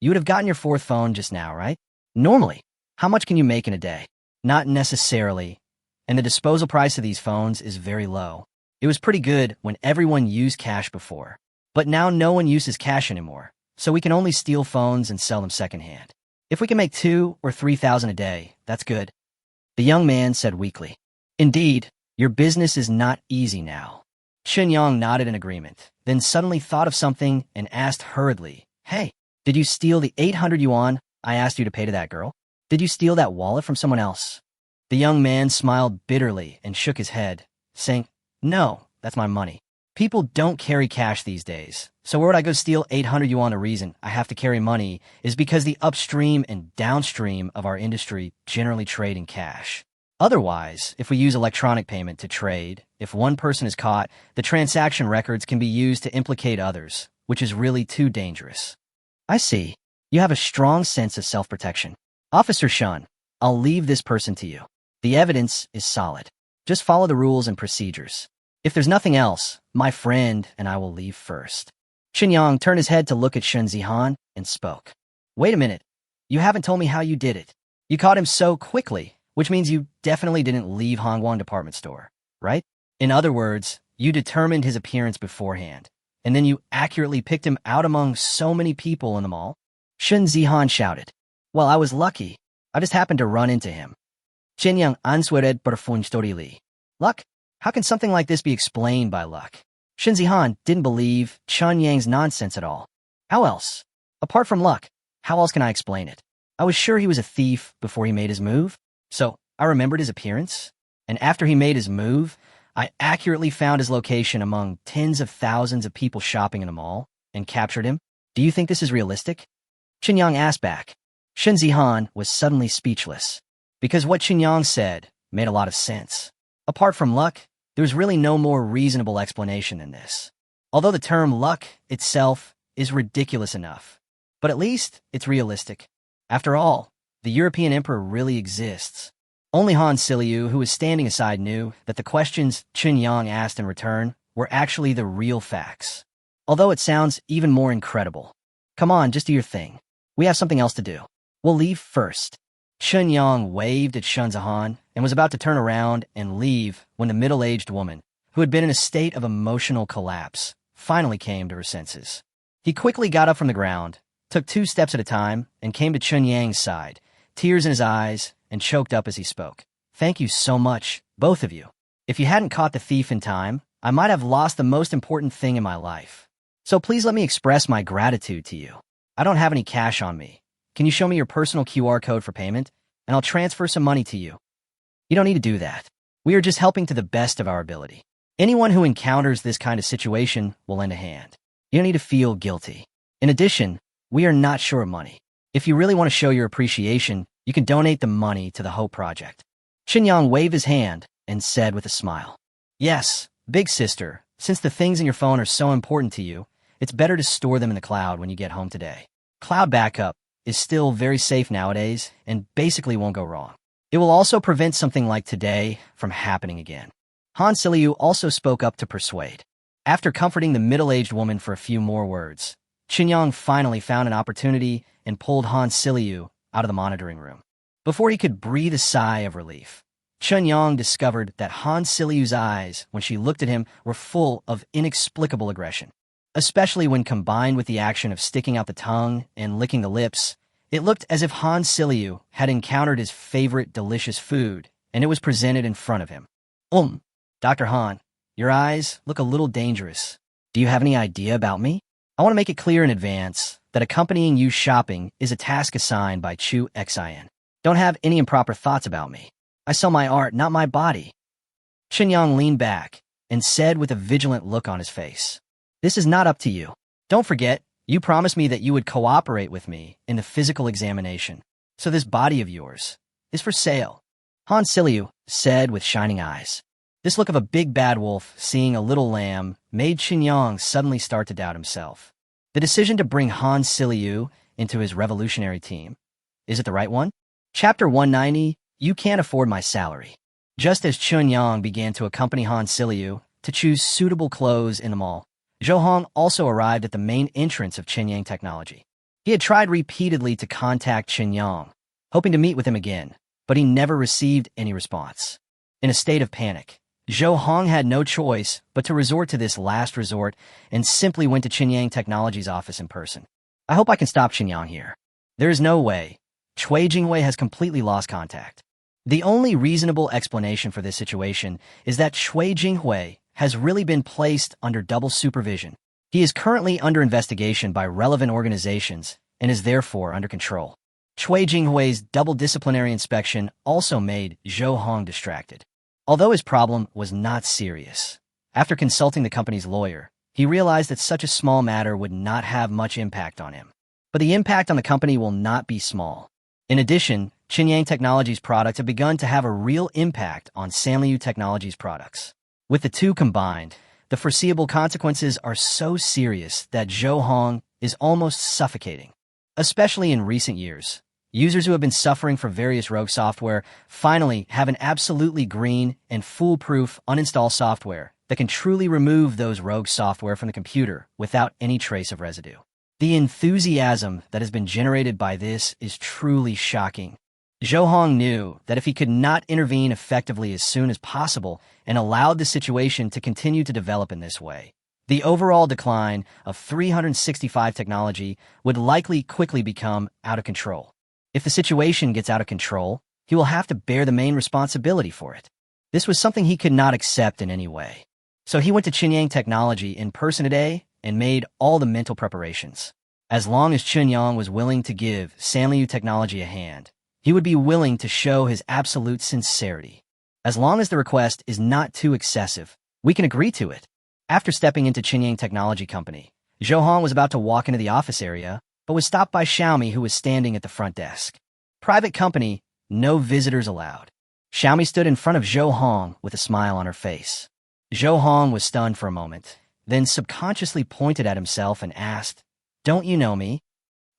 you would have gotten your 4th phone just now, right? Normally, how much can you make in a day? Not necessarily, and the disposal price of these phones is very low. It was pretty good when everyone used cash before, but now no one uses cash anymore, so we can only steal phones and sell them secondhand. If we can make 2 or 3,000 a day, that's good." The young man said weakly, "Indeed, your business is not easy now." Qinyang nodded in agreement, then suddenly thought of something and asked hurriedly, "Hey, did you steal the 800 yuan I asked you to pay to that girl? Did you steal that wallet from someone else?" The young man smiled bitterly and shook his head, saying, "No, that's my money. People don't carry cash these days, so where would I go steal 800 yuan? The reason I have to carry money is because the upstream and downstream of our industry generally trade in cash. Otherwise, if we use electronic payment to trade, if one person is caught, the transaction records can be used to implicate others, which is really too dangerous." "I see. You have a strong sense of self-protection. Officer Shun, I'll leave this person to you. The evidence is solid. Just follow the rules and procedures. If there's nothing else, my friend and I will leave first." Qinyang turned his head to look at Shun Zihan and spoke. "Wait a minute. You haven't told me how you did it. You caught him so quickly, which means you definitely didn't leave Hongguang department store, right? In other words, you determined his appearance beforehand, and then you accurately picked him out among so many people in the mall?" Shun Zihan shouted. "Well, I was lucky. I just happened to run into him." Qinyang answered perfunctorily. "Luck? How can something like this be explained by luck?" Shun Zihan didn't believe Chun Yang's nonsense at all. "How else? Apart from luck, how else can I explain it? I was sure he was a thief before he made his move, so I remembered his appearance, and after he made his move, I accurately found his location among tens of thousands of people shopping in the mall and captured him. Do you think this is realistic?" Qinyang asked back. Shun Zihan was suddenly speechless, because what Qinyang said made a lot of sense. Apart from luck, there was really no more reasonable explanation than this. Although the term luck itself is ridiculous enough, but at least it's realistic. After all, the European emperor really exists. Only Han Siliu, who was standing aside, knew that the questions Qinyang asked in return were actually the real facts. Although it sounds even more incredible. "Come on, just do your thing. We have something else to do. We'll leave first." Qinyang waved at Shun Zihan and was about to turn around and leave when the middle-aged woman, who had been in a state of emotional collapse, finally came to her senses. He quickly got up from the ground, took 2 steps at a time, and came to Qinyang's side, tears in his eyes, and choked up as he spoke. "Thank you so much, both of you. If you hadn't caught the thief in time, I might have lost the most important thing in my life. So please let me express my gratitude to you. I don't have any cash on me. Can you show me your personal QR code for payment, and I'll transfer some money to you?" "You don't need to do that. We are just helping to the best of our ability. Anyone who encounters this kind of situation will lend a hand. You don't need to feel guilty. In addition, we are not short of money. If you really want to show your appreciation, you can donate the money to the Hope Project." Qinyang waved his hand and said with a smile, "Yes, big sister, since the things in your phone are so important to you, it's better to store them in the cloud when you get home today. Cloud backup is still very safe nowadays and basically won't go wrong. It will also prevent something like today from happening again." Han Siliu also spoke up to persuade. After comforting the middle-aged woman for a few more words, Qinyang finally found an opportunity and pulled Han Siliu out of the monitoring room. Before he could breathe a sigh of relief, Qinyang discovered that Han Siliu's eyes, when she looked at him, were full of inexplicable aggression. Especially when combined with the action of sticking out the tongue and licking the lips, it looked as if Han Siliu had encountered his favorite delicious food, and it was presented in front of him. Dr. Han, your eyes look a little dangerous. Do you have any idea about me? I want to make it clear in advance, that accompanying you shopping is a task assigned by Chu Xin. Don't have any improper thoughts about me. I sell my art, not my body. Qinyang leaned back and said with a vigilant look on his face, "This is not up to you. Don't forget, you promised me that you would cooperate with me in the physical examination. So this body of yours is for sale." Han Siliu said with shining eyes. This look of a big bad wolf seeing a little lamb made Qinyang suddenly start to doubt himself. The decision to bring Han Siliu into his revolutionary team, is it the right one? Chapter 190, You Can't Afford My Salary. Just as Qinyang began to accompany Han Siliu to choose suitable clothes in the mall, Zhou Hong also arrived at the main entrance of Qinyang Technology. He had tried repeatedly to contact Qinyang, hoping to meet with him again, but he never received any response. In a state of panic, Zhou Hong had no choice but to resort to this last resort and simply went to Qinyang Technology's office in person. I hope I can stop Qinyang here. There is no way. Cui Jinghui has completely lost contact. The only reasonable explanation for this situation is that Cui Jinghui has really been placed under double supervision. He is currently under investigation by relevant organizations and is therefore under control. Cui Jinghui's double disciplinary inspection also made Zhou Hong distracted. Although his problem was not serious, after consulting the company's lawyer, he realized that such a small matter would not have much impact on him. But the impact on the company will not be small. In addition, Qinyang Technology's products have begun to have a real impact on Sanliu Technology's products. With the two combined, the foreseeable consequences are so serious that Zhou Hong is almost suffocating. Especially in recent years, users who have been suffering from various rogue software finally have an absolutely green and foolproof uninstall software that can truly remove those rogue software from the computer without any trace of residue. The enthusiasm that has been generated by this is truly shocking. Zhou Hong knew that if he could not intervene effectively as soon as possible and allowed the situation to continue to develop in this way, the overall decline of 365 technology would likely quickly become out of control. If the situation gets out of control, he will have to bear the main responsibility for it. This was something he could not accept in any way. So he went to Qinyang Technology in person today and made all the mental preparations. As long as Qinyang was willing to give Sanliu Technology a hand, he would be willing to show his absolute sincerity. As long as the request is not too excessive, we can agree to it. After stepping into Qinyang Technology Company, Zhou Hong was about to walk into the office area, but was stopped by Xiaomi, who was standing at the front desk. Private company, no visitors allowed. Xiaomi stood in front of Zhou Hong with a smile on her face. Zhou Hong was stunned for a moment, then subconsciously pointed at himself and asked, "Don't you know me?"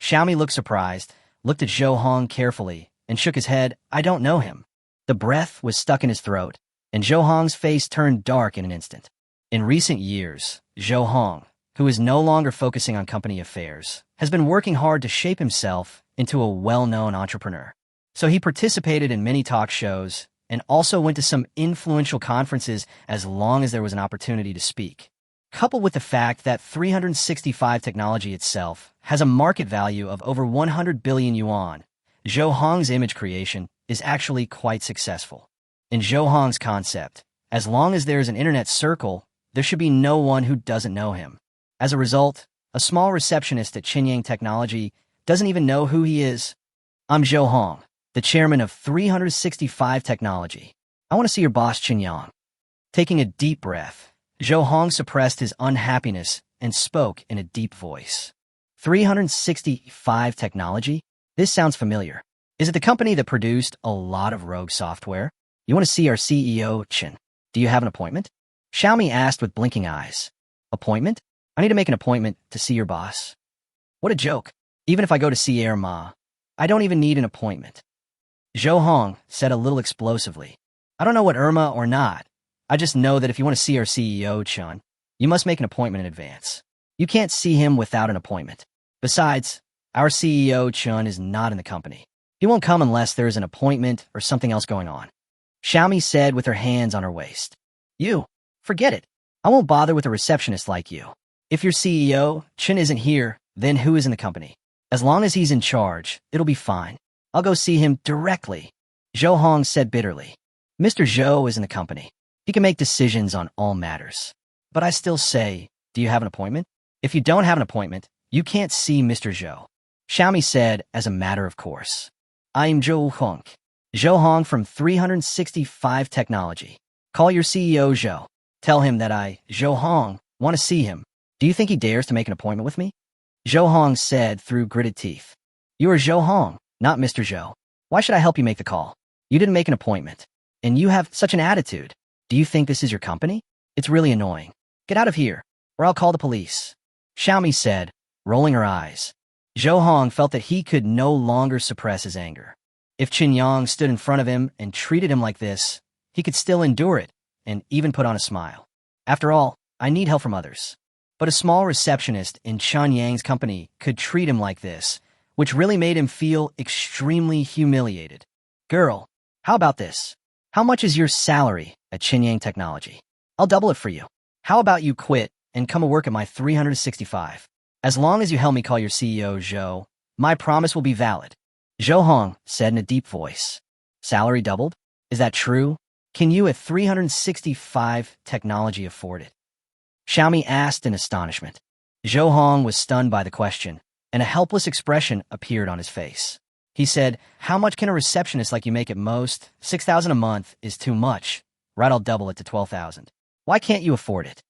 Xiaomi looked surprised, looked at Zhou Hong carefully, and shook his head. "I don't know him." The breath was stuck in his throat, and Zhou Hong's face turned dark in an instant. In recent years, Zhou Hong, who is no longer focusing on company affairs, has been working hard to shape himself into a well-known entrepreneur. So he participated in many talk shows and also went to some influential conferences as long as there was an opportunity to speak. Coupled with the fact that 365 technology itself has a market value of over 100 billion yuan, Zhou Hong's image creation is actually quite successful. In Zhou Hong's concept, as long as there is an internet circle, there should be no one who doesn't know him. As a result, a small receptionist at Qinyang Technology doesn't even know who he is. "I'm Zhou Hong, the chairman of 365 Technology. I want to see your boss, Qinyang." Taking a deep breath, Zhou Hong suppressed his unhappiness and spoke in a deep voice. 365 Technology? This sounds familiar. Is it the company that produced a lot of rogue software? You want to see our CEO, Chen. Do you have an appointment? Xiaomi asked with blinking eyes. Appointment? I need to make an appointment to see your boss. What a joke. Even if I go to see Ma, I don't even need an appointment. Zhou Hong said a little explosively. I don't know what Irma or not. I just know that if you want to see our CEO, Chen, you must make an appointment in advance. You can't see him without an appointment. Besides, our CEO, Chen, is not in the company. He won't come unless there is an appointment or something else going on. Xiaomi said with her hands on her waist. You, forget it. I won't bother with a receptionist like you. If your CEO, Chen, isn't here, then who is in the company? As long as he's in charge, it'll be fine. I'll go see him directly. Zhou Hong said bitterly. Mr. Zhou is in the company. He can make decisions on all matters. But I still say, do you have an appointment? If you don't have an appointment, You can't see Mr. Zhou. Xiaomi said as a matter of course. I'm Zhou Hong. Zhou Hong from 365 Technology. Call your CEO Zhou. Tell him that I, Zhou Hong, want to see him. Do you think he dares to make an appointment with me? Zhou Hong said through gritted teeth. You are Zhou Hong, not Mr. Zhou. Why should I help you make the call? You didn't make an appointment. And you have such an attitude. Do you think this is your company? It's really annoying. Get out of here, or I'll call the police. Xiaomi said, rolling her eyes. Zhou Hong felt that he could no longer suppress his anger. If Qin Yang stood in front of him and treated him like this, he could still endure it and even put on a smile. After all, I need help from others. But a small receptionist in Chen Yang's company could treat him like this, which really made him feel extremely humiliated. Girl, how about this? How much is your salary at Qin Yang Technology? I'll double it for you. How about you quit and come and work at my 365? As long as you help me call your CEO Zhou, my promise will be valid. Zhou Hong said in a deep voice. Salary doubled? Is that true? Can you at 365 Technology afford it? Xiaomi asked in astonishment. Zhou Hong was stunned by the question, and a helpless expression appeared on his face. He said, how much can a receptionist like you make at most? 6,000 a month is too much. Right, I'll double it to 12,000. Why can't you afford it?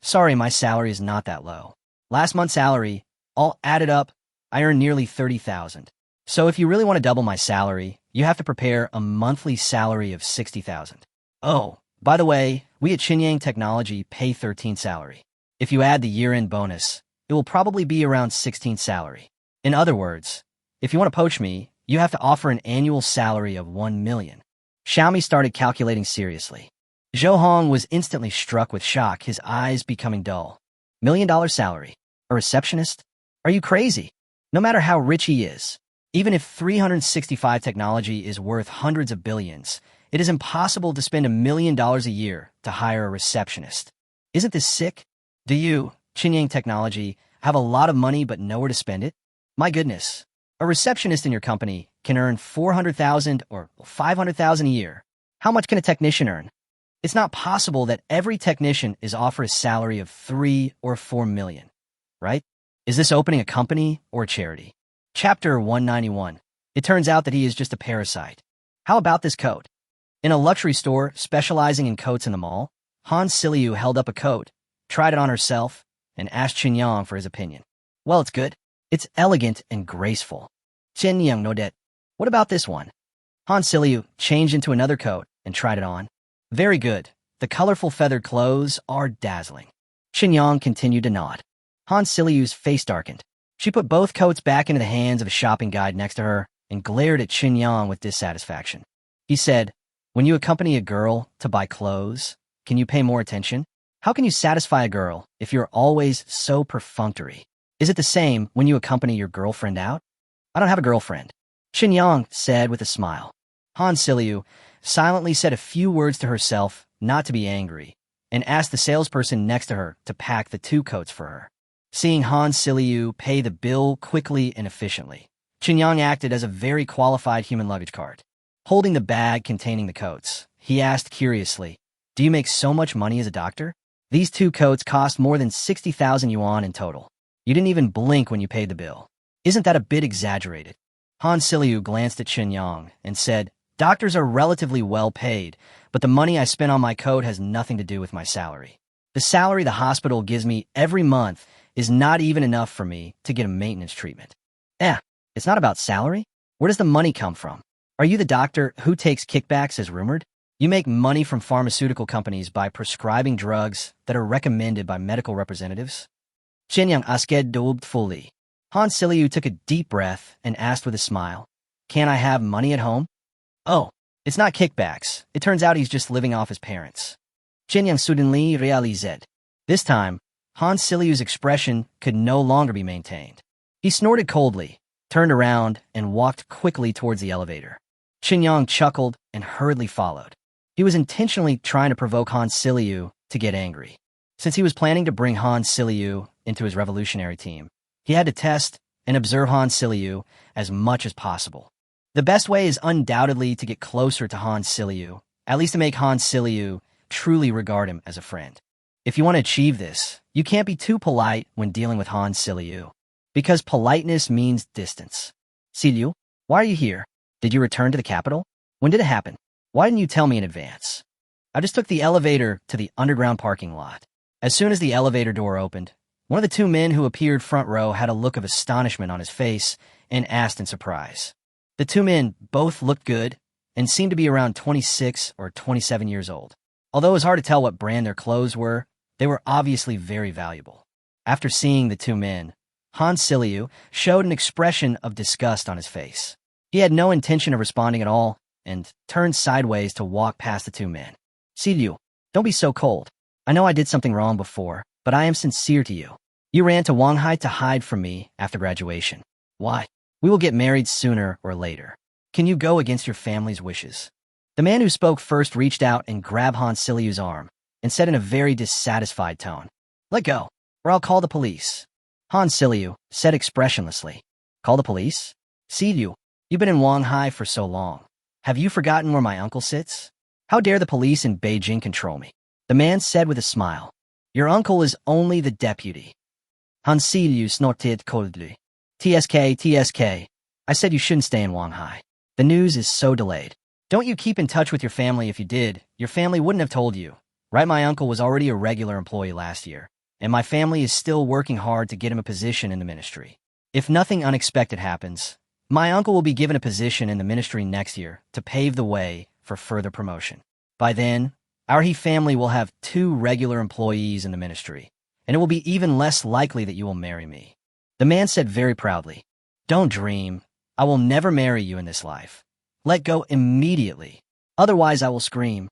Sorry, my salary is not that low. Last month's salary, all added up, I earned nearly 30,000. So if you really want to double my salary, you have to prepare a monthly salary of 60,000. Oh, by the way, we at Qin Yang Technology pay 13 salary. If you add the year-end bonus, it will probably be around 16 salary. In other words, if you want to poach me, you have to offer an annual salary of 1 million. Xiaomi started calculating seriously. Zhou Hong was instantly struck with shock, his eyes becoming dull. $1 million salary? A receptionist? Are you crazy? No matter how rich he is, even if 365 Technology is worth hundreds of billions, it is impossible to spend $1 million a year to hire a receptionist. Isn't this sick? Do you, Qin Yang Technology, have a lot of money but nowhere to spend it? My goodness, a receptionist in your company can earn 400,000 or 500,000 a year. How much can a technician earn? It's not possible that every technician is offered a salary of 3 or 4 million, right? Is this opening a company or a charity? Chapter 191. It turns out that he is just a parasite. How about this coat? In a luxury store specializing in coats in the mall, Han Siliu held up a coat, tried it on herself, and asked Qin Yang for his opinion. Well, it's good. It's elegant and graceful. Qin Yang nodded. What about this one? Han Siliu changed into another coat and tried it on. Very good. The colorful feathered clothes are dazzling. Qin Yang continued to nod. Han Siliu's face darkened. She put both coats back into the hands of a shopping guide next to her and glared at Qin Yang with dissatisfaction. He said, when you accompany a girl to buy clothes, can you pay more attention? How can you satisfy a girl if you're always so perfunctory? Is it the same when you accompany your girlfriend out? I don't have a girlfriend, Qin Yang said with a smile. Han Siliu silently said a few words to herself not to be angry and asked the salesperson next to her to pack the 2 coats for her. Seeing Han Siliu pay the bill quickly and efficiently, Qin Yang acted as a very qualified human luggage cart. Holding the bag containing the coats, he asked curiously, do you make so much money as a doctor? These 2 coats cost more than 60,000 yuan in total. You didn't even blink when you paid the bill. Isn't that a bit exaggerated? Han Siliu glanced at Qin Yang and said, doctors are relatively well paid, but the money I spend on my coat has nothing to do with my salary. The salary the hospital gives me every month is not even enough for me to get a maintenance treatment. It's not about salary? Where does the money come from? Are you the doctor who takes kickbacks as rumored? You make money from pharmaceutical companies by prescribing drugs that are recommended by medical representatives? Qin Yang asked doubtfully. Han Siliu took a deep breath and asked with a smile, can I have money at home? Oh, it's not kickbacks. It turns out he's just living off his parents. Qin Yang suddenly realized. This time, Han Siliu's expression could no longer be maintained. He snorted coldly, turned around, and walked quickly towards the elevator. Qin Yang chuckled and hurriedly followed. He was intentionally trying to provoke Han Siliu to get angry. Since he was planning to bring Han Siliu into his revolutionary team, he had to test and observe Han Siliu as much as possible. The best way is undoubtedly to get closer to Han Siliu, at least to make Han Siliu truly regard him as a friend. If you want to achieve this, you can't be too polite when dealing with Han Siliu, because politeness means distance. Siliu, why are you here? Did you return to the capital? When did it happen? Why didn't you tell me in advance? I just took the elevator to the underground parking lot. As soon as the elevator door opened, one of the two men who appeared front row had a look of astonishment on his face and asked in surprise. The two men both looked good and seemed to be around 26 or 27 years old. Although it was hard to tell what brand their clothes were, they were obviously very valuable. After seeing the two men, Han Siliu showed an expression of disgust on his face. He had no intention of responding at all and turned sideways to walk past the two men. Siliu, don't be so cold. I know I did something wrong before, but I am sincere to you. You ran to Wanghai to hide from me after graduation. Why? We will get married sooner or later. Can you go against your family's wishes? The man who spoke first reached out and grabbed Han Siliu's arm and said in a very dissatisfied tone, "Let go, or I'll call the police." Han Siliu said expressionlessly, "Call the police? Siliu, you've been in Wanghai for so long. Have you forgotten where my uncle sits? How dare the police in Beijing control me?" The man said with a smile, "Your uncle is only the deputy." Han Siliu snorted coldly. TSK. I said you shouldn't stay in Wanghai. The news is so delayed. Don't you keep in touch with your family. If you did, your family wouldn't have told you. Right, my uncle was already a regular employee last year, and my family is still working hard to get him a position in the ministry. If nothing unexpected happens, my uncle will be given a position in the ministry next year to pave the way for further promotion. By then, our He family will have 2 regular employees in the ministry, and it will be even less likely that you will marry me. The man said very proudly, "Don't dream. I will never marry you in this life. Let go immediately. Otherwise I will scream."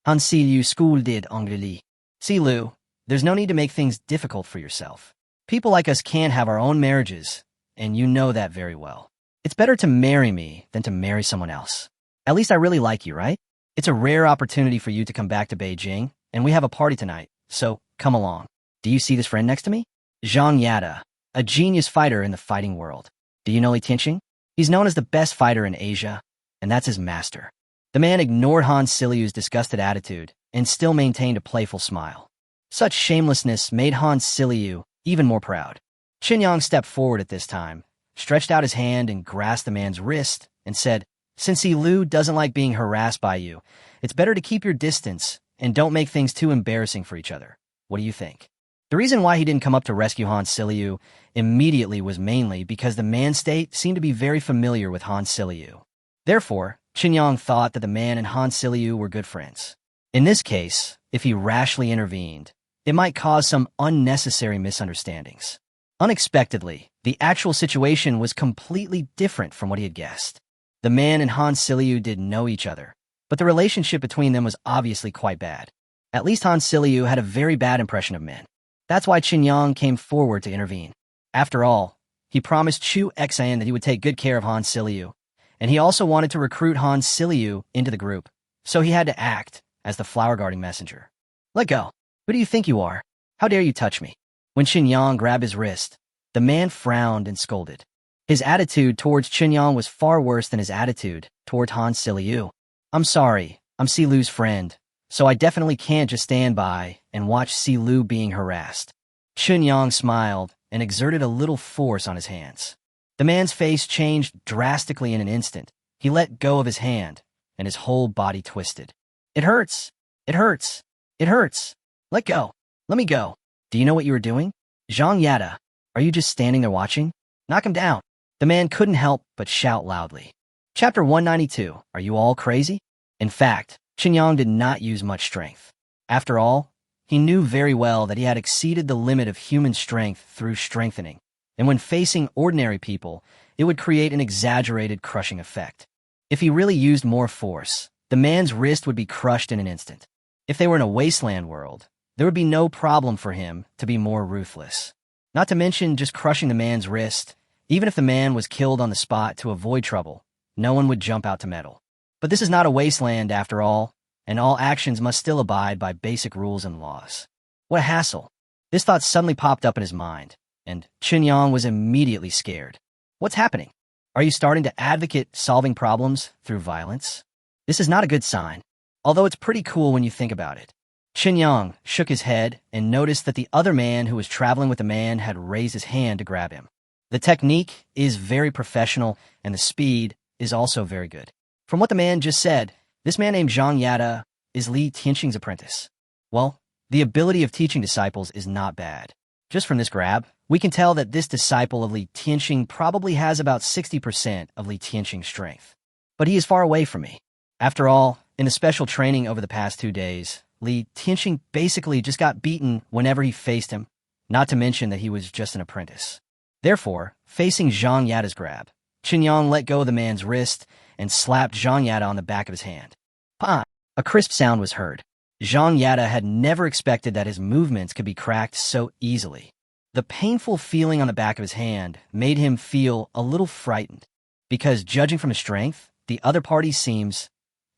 Han Siliu scolded angrily. "Siliu, there's no need to make things difficult for yourself. People like us can't have our own marriages, and you know that very well. It's better to marry me than to marry someone else. At least I really like you, right? It's a rare opportunity for you to come back to Beijing, and we have a party tonight, so come along. Do you see this friend next to me? Zhang Yada, a genius fighter in the fighting world. Do you know Li Tianqing? He's known as the best fighter in Asia, and that's his master." The man ignored Han Siliu's disgusted attitude and still maintained a playful smile. Such shamelessness made Han Siliu even more proud. Qinyang stepped forward at this time, stretched out his hand and grasped the man's wrist, and said, "Since Lu doesn't like being harassed by you, it's better to keep your distance and don't make things too embarrassing for each other. What do you think?" The reason why he didn't come up to rescue Han Siliu immediately was mainly because the man's state seemed to be very familiar with Han Siliu. Therefore, Qinyang thought that the man and Han Siliu were good friends. In this case, if he rashly intervened, it might cause some unnecessary misunderstandings. Unexpectedly, the actual situation was completely different from what he had guessed. The man and Han Siliu didn't know each other, but the relationship between them was obviously quite bad. At least Han Siliu had a very bad impression of men. That's why Qinyang came forward to intervene. After all, he promised Chu Xan that he would take good care of Han Siliu, and he also wanted to recruit Han Siliu into the group, so he had to act as the flower-guarding messenger. "Let go. Who do you think you are? How dare you touch me?" When Qinyang grabbed his wrist, the man frowned and scolded. His attitude towards Qinyang was far worse than his attitude toward Han Siliu. "I'm sorry, I'm Silu's friend, so I definitely can't just stand by and watch Silu being harassed." Qinyang smiled and exerted a little force on his hands. The man's face changed drastically in an instant. He let go of his hand, and his whole body twisted. "It hurts! It hurts! It hurts! Let go! Let me go! Do you know what you were doing? Zhang Yada, are you just standing there watching? Knock him down!" The man couldn't help but shout loudly. Chapter 192, Are You All Crazy? In fact, Qinyang did not use much strength. After all, he knew very well that he had exceeded the limit of human strength through strengthening, and when facing ordinary people, it would create an exaggerated crushing effect. If he really used more force, the man's wrist would be crushed in an instant. If they were in a wasteland world, there would be no problem for him to be more ruthless. Not to mention just crushing the man's wrist. Even if the man was killed on the spot to avoid trouble, no one would jump out to meddle. But this is not a wasteland after all, and all actions must still abide by basic rules and laws. What a hassle. This thought suddenly popped up in his mind, and Qinyang was immediately scared. What's happening? Are you starting to advocate solving problems through violence? This is not a good sign, although it's pretty cool when you think about it. Yang shook his head and noticed that the other man who was traveling with the man had raised his hand to grab him. The technique is very professional, and the speed is also very good. From what the man just said, this man named Zhang Yada is Li Tianxing's apprentice. Well, the ability of teaching disciples is not bad. Just from this grab, we can tell that this disciple of Li Tianxing probably has about 60% of Li Tianxing's strength. But he is far away from me. After all, in the special training over the past 2 days, Li Tianxing basically just got beaten whenever he faced him, not to mention that he was just an apprentice. Therefore, facing Zhang Yada's grab, Yang let go of the man's wrist and slapped Zhang Yada on the back of his hand. Pah! A crisp sound was heard. Zhang Yada had never expected that his movements could be cracked so easily. The painful feeling on the back of his hand made him feel a little frightened, because judging from his strength, the other party seems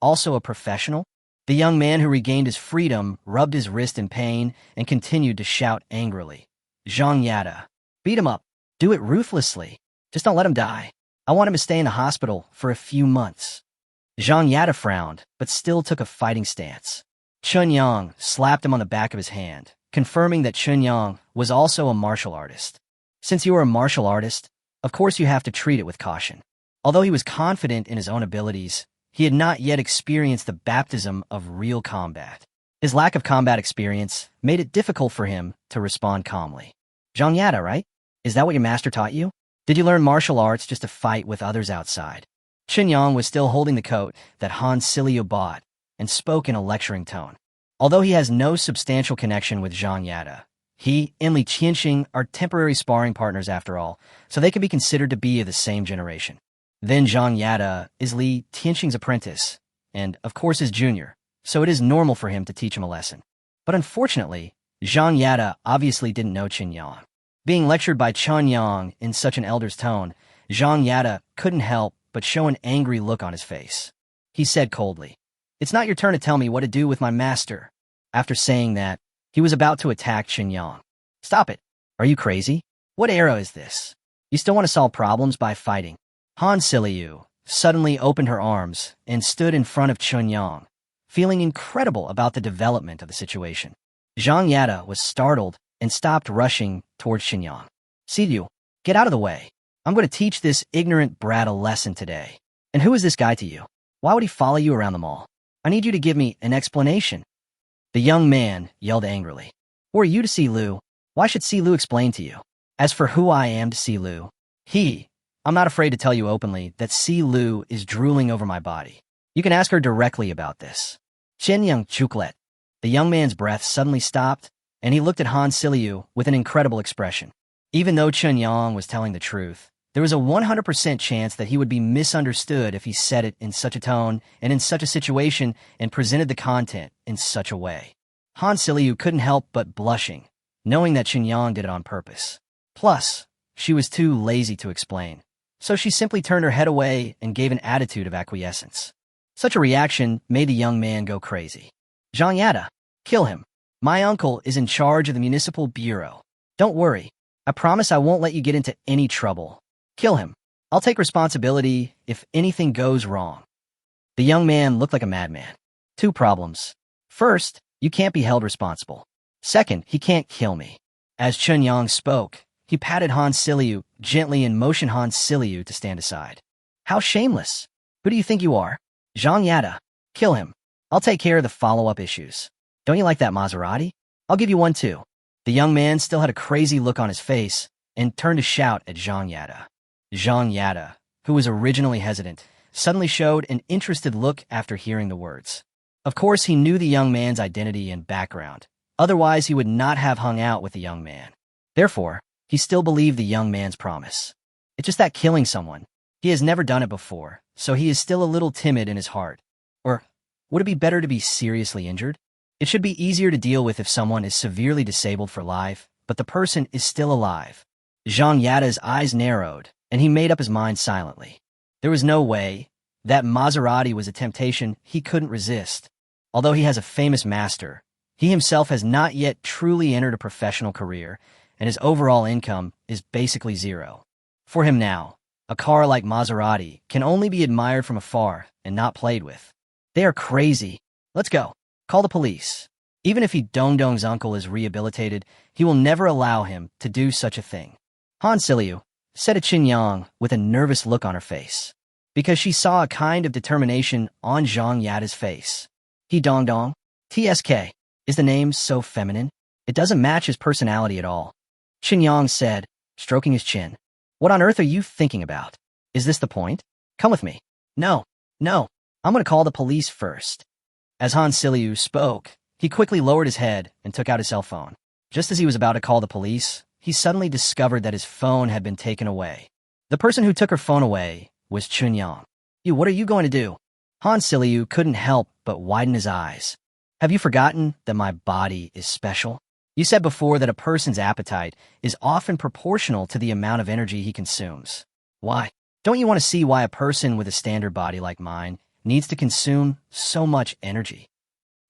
also a professional. The young man who regained his freedom rubbed his wrist in pain and continued to shout angrily. Zhang Yada, beat him up. Do it ruthlessly. Just don't let him die. I want him to stay in the hospital for a few months. Zhang Yada frowned, but still took a fighting stance. Yang slapped him on the back of his hand, confirming that Yang was also a martial artist. Since you are a martial artist, of course you have to treat it with caution. Although he was confident in his own abilities, he had not yet experienced the baptism of real combat. His lack of combat experience made it difficult for him to respond calmly. Zhang Yada, right? Is that what your master taught you? Did you learn martial arts just to fight with others outside? Yang was still holding the coat that Han Silio bought and spoke in a lecturing tone. Although he has no substantial connection with Zhang Yada, he and Li Tianxing are temporary sparring partners after all, so they can be considered to be of the same generation. Then Zhang Yada is Li Tianxing's apprentice, and of course his junior, so it is normal for him to teach him a lesson. But unfortunately, Zhang Yada obviously didn't know Yang. Being lectured by Yang in such an elder's tone, Zhang Yada couldn't help but show an angry look on his face. He said coldly, "It's not your turn to tell me what to do with my master." After saying that, he was about to attack Yang. "Stop it. Are you crazy? What era is this? You still want to solve problems by fighting?" Han Silio suddenly opened her arms and stood in front of Yang, feeling incredible about the development of the situation. Zhang Yada was startled and stopped rushing towards Yang. "Silio, get out of the way. I'm going to teach this ignorant brat a lesson today. And who is this guy to you? Why would he follow you around the mall? I need you to give me an explanation." The young man yelled angrily. "Who are you to Silu? Why should Silu explain to you? As for who I am to Silu, I'm not afraid to tell you openly that Silu is drooling over my body. You can ask her directly about this." Yang Chuklet. The young man's breath suddenly stopped, and he looked at Han Silio with an incredible expression. Even though Yang was telling the truth, there was a 100% chance that he would be misunderstood if he said it in such a tone and in such a situation and presented the content in such a way. Han Silio couldn't help but blushing, knowing that Yang did it on purpose. Plus, she was too lazy to explain, so she simply turned her head away and gave an attitude of acquiescence. Such a reaction made the young man go crazy. "Zhang Yada, kill him. My uncle is in charge of the municipal bureau. Don't worry. I promise I won't let you get into any trouble. Kill him. I'll take responsibility if anything goes wrong." The young man looked like a madman. 2 problems. First, you can't be held responsible. Second, he can't kill me. As Yang spoke, he patted Han Silio gently and motioned Han Silio to stand aside. "How shameless. Who do you think you are? Zhang Yada, kill him. I'll take care of the follow-up issues. Don't you like that Maserati? I'll give you one too." The young man still had a crazy look on his face and turned to shout at Zhang Yada. Zhang Yada, who was originally hesitant, suddenly showed an interested look after hearing the words. Of course, he knew the young man's identity and background. Otherwise, he would not have hung out with the young man. Therefore, he still believed the young man's promise. It's just that killing someone. He has never done it before, so he is still a little timid in his heart. Or would it be better to be seriously injured? It should be easier to deal with if someone is severely disabled for life, but the person is still alive. Zhang Yada's eyes narrowed, and he made up his mind silently. There was no way. That Maserati was a temptation he couldn't resist. Although he has a famous master, he himself has not yet truly entered a professional career, and his overall income is basically zero. For him now, a car like Maserati can only be admired from afar and not played with. They are crazy. Let's go. Call the police. Even if Dongdong's uncle is rehabilitated, he will never allow him to do such a thing. Han Siliu, said Qinyang with a nervous look on her face, because she saw a kind of determination on Zhang Yada's face. He Dongdong? TSK. Is the name so feminine? It doesn't match his personality at all. Qinyang said, stroking his chin. What on earth are you thinking about? Is this the point? Come with me. No. I'm going to call the police first. As Han Siliu spoke, he quickly lowered his head and took out his cell phone. Just as he was about to call the police, he suddenly discovered that his phone had been taken away. The person who took her phone away was Qinyang. What are you going to do? Han Siliu couldn't help but widen his eyes. Have you forgotten that my body is special? You said before that a person's appetite is often proportional to the amount of energy he consumes. Why? Don't you want to see why a person with a standard body like mine needs to consume so much energy?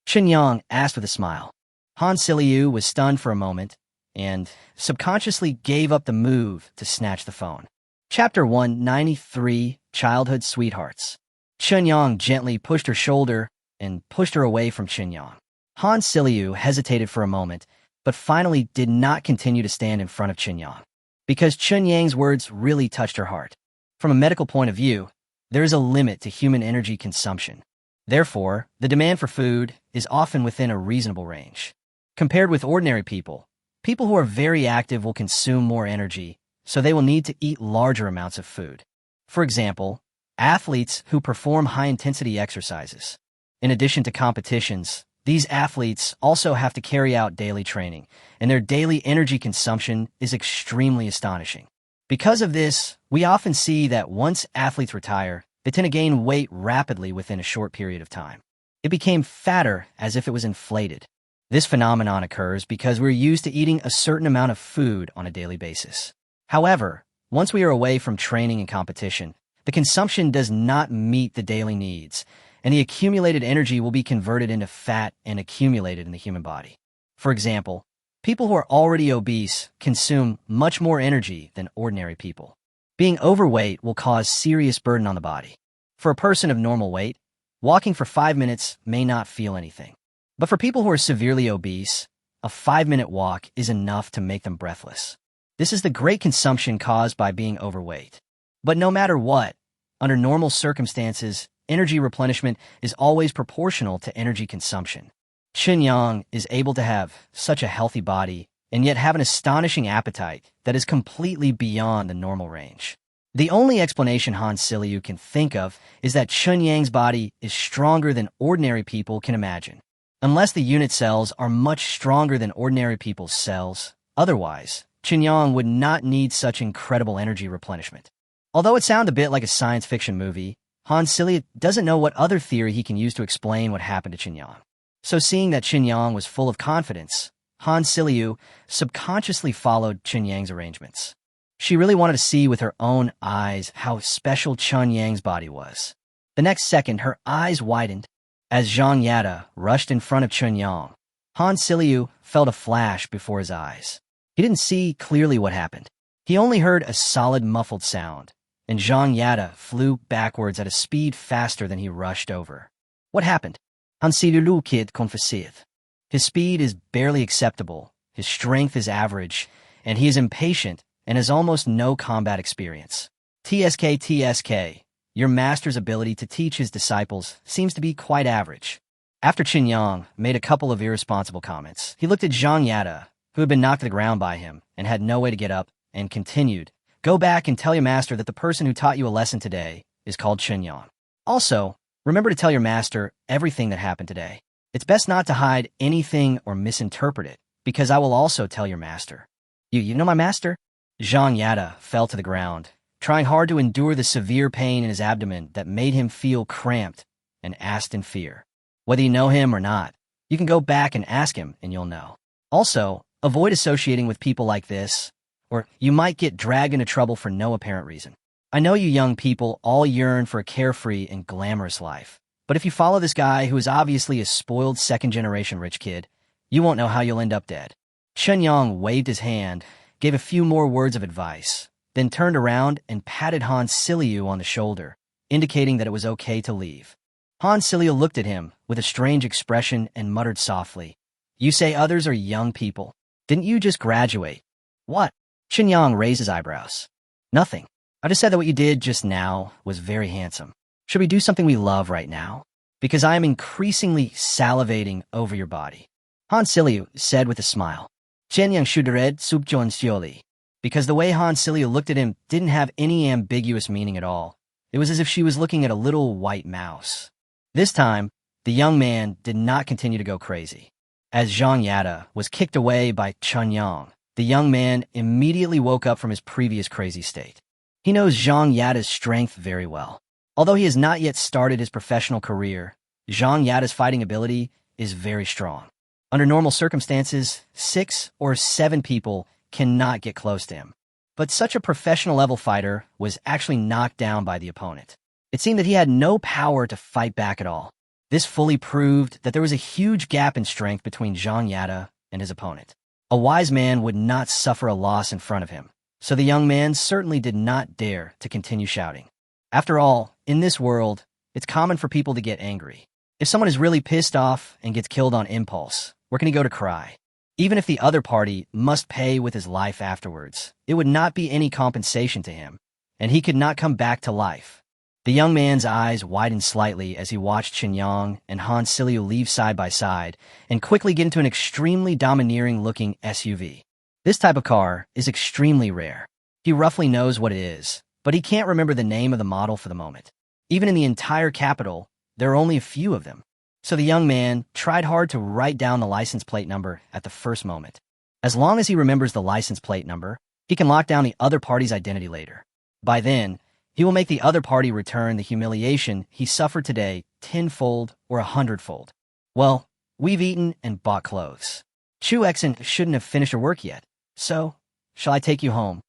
Qinyang asked with a smile. Han Siliu was stunned for a moment and subconsciously gave up the move to snatch the phone. Chapter 193, Childhood Sweethearts. Qinyang gently pushed her shoulder and pushed her away from Qinyang. Han Siliu hesitated for a moment, but finally did not continue to stand in front of Qinyang, because Qinyang's words really touched her heart. From a medical point of view, there is a limit to human energy consumption. Therefore, the demand for food is often within a reasonable range. Compared with ordinary people, people who are very active will consume more energy, so they will need to eat larger amounts of food. For example, athletes who perform high-intensity exercises. In addition to competitions, these athletes also have to carry out daily training, and their daily energy consumption is extremely astonishing. Because of this, we often see that once athletes retire, they tend to gain weight rapidly within a short period of time. It became fatter as if it was inflated. This phenomenon occurs because we're used to eating a certain amount of food on a daily basis. However, once we are away from training and competition, the consumption does not meet the daily needs, and the accumulated energy will be converted into fat and accumulated in the human body. For example, people who are already obese consume much more energy than ordinary people. Being overweight will cause serious burden on the body. For a person of normal weight, walking for 5 minutes may not feel anything. But for people who are severely obese, a 5-minute walk is enough to make them breathless. This is the great consumption caused by being overweight. But no matter what, under normal circumstances, energy replenishment is always proportional to energy consumption. Qinyang is able to have such a healthy body and yet have an astonishing appetite that is completely beyond the normal range. The only explanation Han Siliu can think of is that Qinyang's body is stronger than ordinary people can imagine. Unless the unit cells are much stronger than ordinary people's cells, otherwise, Qinyang would not need such incredible energy replenishment. Although it sounds a bit like a science fiction movie, Han Siliu doesn't know what other theory he can use to explain what happened to Qinyang. So seeing that Qinyang was full of confidence, Han Siliu subconsciously followed Qinyang's arrangements. She really wanted to see with her own eyes how special Qinyang's body was. The next second, her eyes widened. As Zhang Yada rushed in front of Qinyang, Han Siliu felt a flash before his eyes. He didn't see clearly what happened. He only heard a solid muffled sound, and Zhang Yada flew backwards at a speed faster than he rushed over. What happened? Han Siliu kid confessed. His speed is barely acceptable, his strength is average, and he is impatient and has almost no combat experience. TSK, your master's ability to teach his disciples seems to be quite average. After Qinyang made a couple of irresponsible comments, he looked at Zhang Yada, who had been knocked to the ground by him and had no way to get up, and continued, "Go back and tell your master that the person who taught you a lesson today is called Qinyang. Also, remember to tell your master everything that happened today. It's best not to hide anything or misinterpret it, because I will also tell your master." You know my master? Zhang Yada fell to the ground, trying hard to endure the severe pain in his abdomen that made him feel cramped, and asked in fear. Whether you know him or not, you can go back and ask him and you'll know. Also, avoid associating with people like this, or you might get dragged into trouble for no apparent reason. I know you young people all yearn for a carefree and glamorous life, but if you follow this guy who is obviously a spoiled second-generation rich kid, you won't know how you'll end up dead. Qinyang waved his hand, gave a few more words of advice, then turned around and patted Han Siliu on the shoulder, indicating that it was okay to leave. Han Siliu looked at him with a strange expression and muttered softly, You say others are young people. Didn't you just graduate? What? Qinyang raised his eyebrows. Nothing. I just said that what you did just now was very handsome. Should we do something we love right now? Because I am increasingly salivating over your body. Han Siliu said with a smile. Qinyang shudered subjon xioli. Because the way Han Siliu looked at him didn't have any ambiguous meaning at all. It was as if she was looking at a little white mouse. This time, the young man did not continue to go crazy. As Zhang Yada was kicked away by Chun Yang, the young man immediately woke up from his previous crazy state. He knows Zhang Yada's strength very well. Although he has not yet started his professional career, Zhang Yada's fighting ability is very strong. Under normal circumstances, 6 or 7 people cannot get close to him. But such a professional-level fighter was actually knocked down by the opponent. It seemed that he had no power to fight back at all. This fully proved that there was a huge gap in strength between Zhang Yada and his opponent. A wise man would not suffer a loss in front of him, so the young man certainly did not dare to continue shouting. After all, in this world, it's common for people to get angry. If someone is really pissed off and gets killed on impulse, where can he go to cry? Even if the other party must pay with his life afterwards, it would not be any compensation to him, and he could not come back to life. The young man's eyes widened slightly as he watched Qinyang and Han Siliu leave side by side and quickly get into an extremely domineering-looking SUV. This type of car is extremely rare. He roughly knows what it is, but he can't remember the name of the model for the moment. Even in the entire capital, there are only a few of them. So the young man tried hard to write down the license plate number at the first moment. As long as he remembers the license plate number, he can lock down the other party's identity later. By then, he will make the other party return the humiliation he suffered today 10-fold or 100-fold. Well, we've eaten and bought clothes. Chu Exon shouldn't have finished her work yet, so shall I take you home?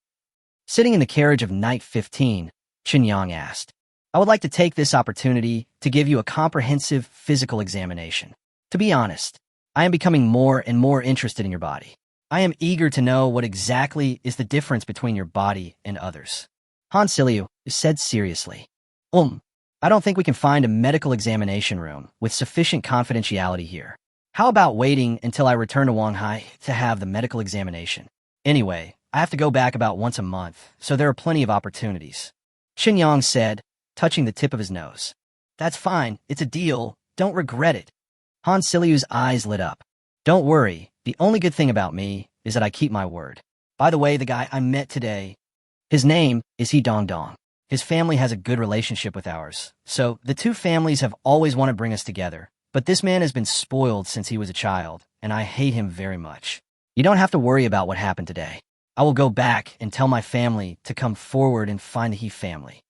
Sitting in the carriage of Night 15, Qinyang asked. I would like to take this opportunity to give you a comprehensive physical examination. To be honest, I am becoming more and more interested in your body. I am eager to know what exactly is the difference between your body and others. Han Siliu said seriously. I don't think we can find a medical examination room with sufficient confidentiality here. How about waiting until I return to Wanghai to have the medical examination? Anyway, I have to go back about once a month, so there are plenty of opportunities. Qinyang said, touching the tip of his nose. That's fine, it's a deal, don't regret it. Han Siliu's eyes lit up. Don't worry, the only good thing about me is that I keep my word. By the way, the guy I met today, his name is He Dong Dong. His family has a good relationship with ours, so the two families have always wanted to bring us together. But this man has been spoiled since he was a child, and I hate him very much. You don't have to worry about what happened today. I will go back and tell my family to come forward and find the He family.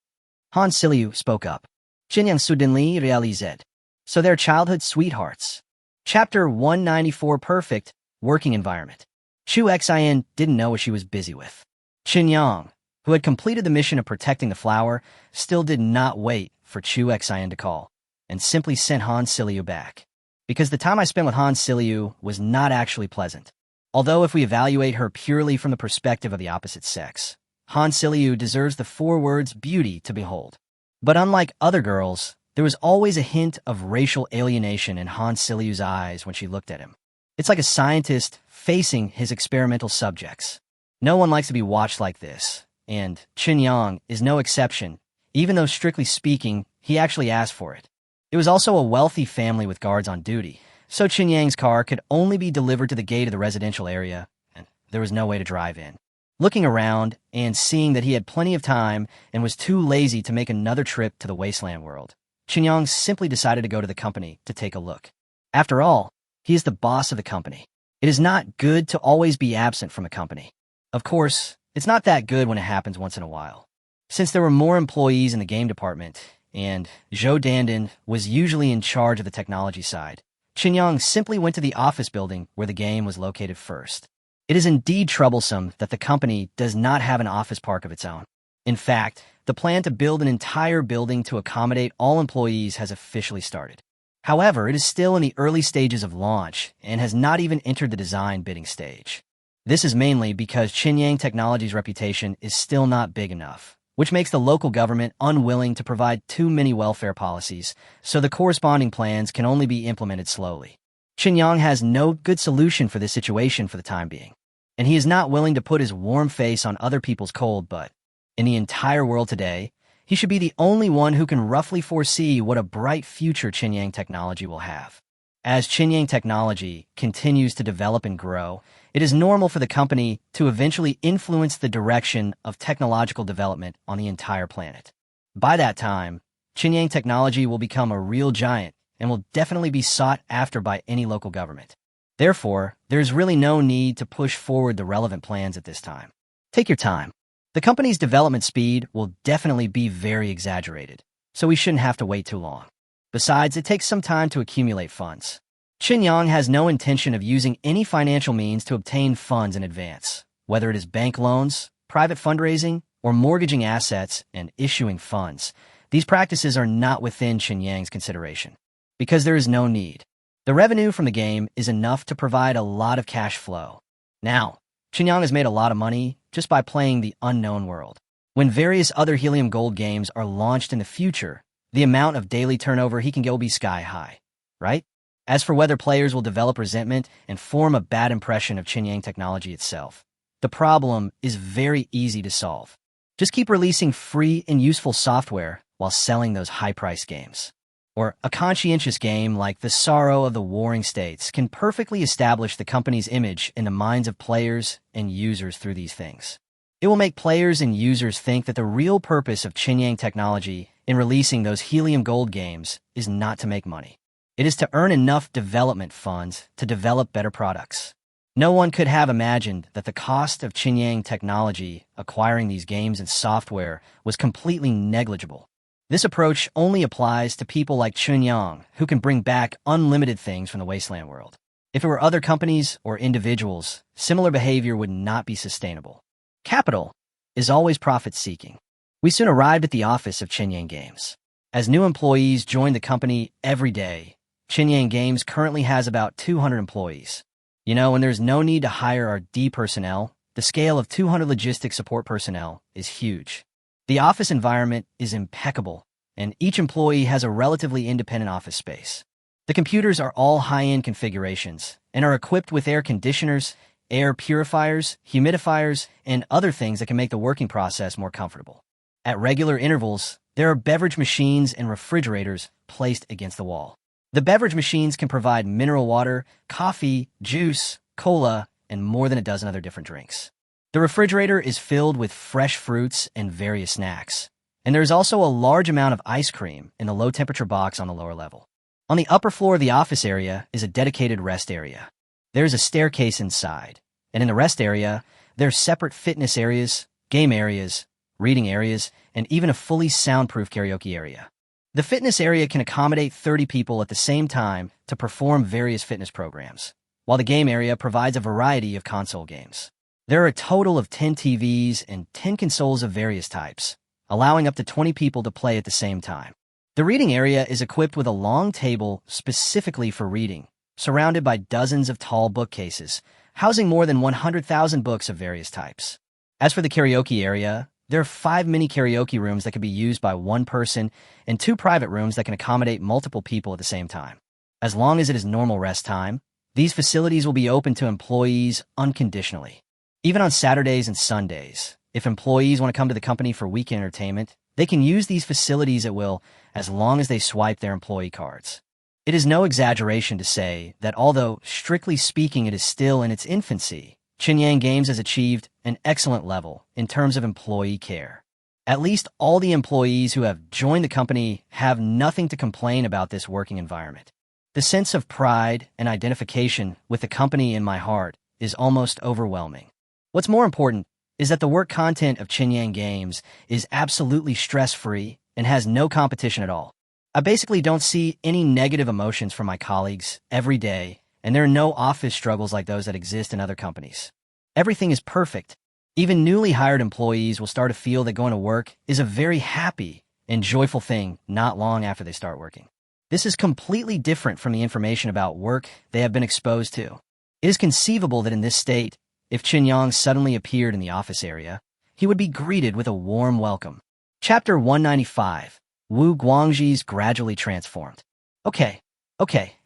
Han Siliu spoke up. Qinyang suddenly realized. So they're childhood sweethearts. Chapter 194 Perfect Working Environment. Chu Xin didn't know what she was busy with. Qinyang, who had completed the mission of protecting the flower, still did not wait for Chu Xin to call, and simply sent Han Siliu back. Because the time I spent with Han Siliu was not actually pleasant. Although if we evaluate her purely from the perspective of the opposite sex, Han Siliu deserves the 4 words beauty to behold. But unlike other girls, there was always a hint of racial alienation in Han Siliu's eyes when she looked at him. It's like a scientist facing his experimental subjects. No one likes to be watched like this, and Qinyang is no exception, even though strictly speaking, he actually asked for it. It was also a wealthy family with guards on duty, so Qinyang's car could only be delivered to the gate of the residential area, and there was no way to drive in. Looking around and seeing that he had plenty of time and was too lazy to make another trip to the wasteland world, Qinyang simply decided to go to the company to take a look. After all, he is the boss of the company. It is not good to always be absent from a company. Of course, it's not that good when it happens once in a while. Since there were more employees in the game department, and Zhou Dandan was usually in charge of the technology side, Qinyang simply went to the office building where the game was located first. It is indeed troublesome that the company does not have an office park of its own. In fact, the plan to build an entire building to accommodate all employees has officially started. However, it is still in the early stages of launch and has not even entered the design bidding stage. This is mainly because Qinyang Technology's reputation is still not big enough, which makes the local government unwilling to provide too many welfare policies, so the corresponding plans can only be implemented slowly. Qinyang has no good solution for this situation for the time being, and he is not willing to put his warm face on other people's cold, but in the entire world today, he should be the only one who can roughly foresee what a bright future Qinyang technology will have. As Qinyang technology continues to develop and grow, it is normal for the company to eventually influence the direction of technological development on the entire planet. By that time, Qinyang technology will become a real giant and will definitely be sought after by any local government. Therefore, there is really no need to push forward the relevant plans at this time. Take your time. The company's development speed will definitely be very exaggerated, so we shouldn't have to wait too long. Besides, it takes some time to accumulate funds. Qinyang has no intention of using any financial means to obtain funds in advance, whether it is bank loans, private fundraising, or mortgaging assets and issuing funds. These practices are not within Qinyang's consideration, because there is no need. The revenue from the game is enough to provide a lot of cash flow. Now, Qinyang has made a lot of money just by playing the unknown world. When various other Helium Gold games are launched in the future, the amount of daily turnover he can get will be sky high, right? As for whether players will develop resentment and form a bad impression of Qinyang technology itself, the problem is very easy to solve. Just keep releasing free and useful software while selling those high-priced games. Or a conscientious game like The Sorrow of the Warring States can perfectly establish the company's image in the minds of players and users through these things. It will make players and users think that the real purpose of Qinyang technology in releasing those Helium Gold games is not to make money. It is to earn enough development funds to develop better products. No one could have imagined that the cost of Qinyang technology acquiring these games and software was completely negligible. This approach only applies to people like Qinyang, who can bring back unlimited things from the wasteland world. If it were other companies or individuals, similar behavior would not be sustainable. Capital is always profit-seeking. We soon arrived at the office of Qinyang Games. As new employees join the company every day, Qinyang Games currently has about 200 employees. You know, when there's no need to hire our D personnel, the scale of 200 logistics support personnel is huge. The office environment is impeccable, and each employee has a relatively independent office space. The computers are all high-end configurations and are equipped with air conditioners, air purifiers, humidifiers, and other things that can make the working process more comfortable. At regular intervals, there are beverage machines and refrigerators placed against the wall. The beverage machines can provide mineral water, coffee, juice, cola, and more than a dozen other different drinks. The refrigerator is filled with fresh fruits and various snacks, and there is also a large amount of ice cream in the low-temperature box on the lower level. On the upper floor of the office area is a dedicated rest area. There is a staircase inside, and in the rest area, there are separate fitness areas, game areas, reading areas, and even a fully soundproof karaoke area. The fitness area can accommodate 30 people at the same time to perform various fitness programs, while the game area provides a variety of console games. There are a total of 10 TVs and 10 consoles of various types, allowing up to 20 people to play at the same time. The reading area is equipped with a long table specifically for reading, surrounded by dozens of tall bookcases, housing more than 100,000 books of various types. As for the karaoke area, there are 5 mini karaoke rooms that can be used by one person and 2 private rooms that can accommodate multiple people at the same time. As long as it is normal rest time, these facilities will be open to employees unconditionally. Even on Saturdays and Sundays, if employees want to come to the company for weekend entertainment, they can use these facilities at will as long as they swipe their employee cards. It is no exaggeration to say that although, strictly speaking, it is still in its infancy, Qinyang Games has achieved an excellent level in terms of employee care. At least all the employees who have joined the company have nothing to complain about this working environment. The sense of pride and identification with the company in my heart is almost overwhelming. What's more important is that the work content of Qinyang Games is absolutely stress-free and has no competition at all. I basically don't see any negative emotions from my colleagues every day, and there are no office struggles like those that exist in other companies. Everything is perfect. Even newly hired employees will start to feel that going to work is a very happy and joyful thing not long after they start working. This is completely different from the information about work they have been exposed to. It is conceivable that in this state, if Qinyang suddenly appeared in the office area, he would be greeted with a warm welcome. Chapter 195, Wu Guangxi's Gradually Transformed. Okay,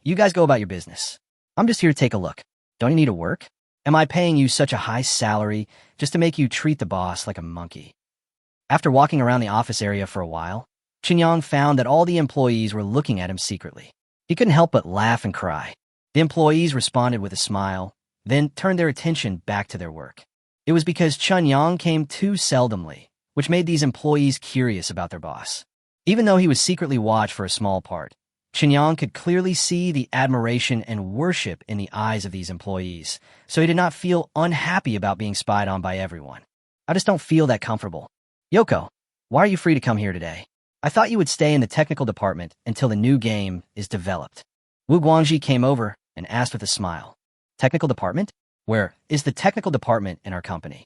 you guys go about your business. I'm just here to take a look. Don't you need to work? Am I paying you such a high salary just to make you treat the boss like a monkey? After walking around the office area for a while, Chinyang found that all the employees were looking at him secretly. He couldn't help but laugh and cry. The employees responded with a smile, then turned their attention back to their work. It was because Chinyang came too seldomly, which made these employees curious about their boss. Even though he was secretly watched for a small part, Chinyang could clearly see the admiration and worship in the eyes of these employees, so he did not feel unhappy about being spied on by everyone. I just don't feel that comfortable. Yoko, why are you free to come here today? I thought you would stay in the technical department until the new game is developed. Wu Guangji came over and asked with a smile. Technical department? Where is the technical department in our company?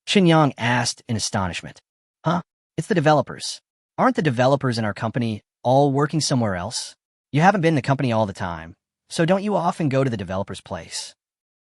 Chinyang asked in astonishment. Huh? It's the developers. Aren't the developers in our company all working somewhere else? You haven't been in the company all the time, so don't you often go to the developer's place?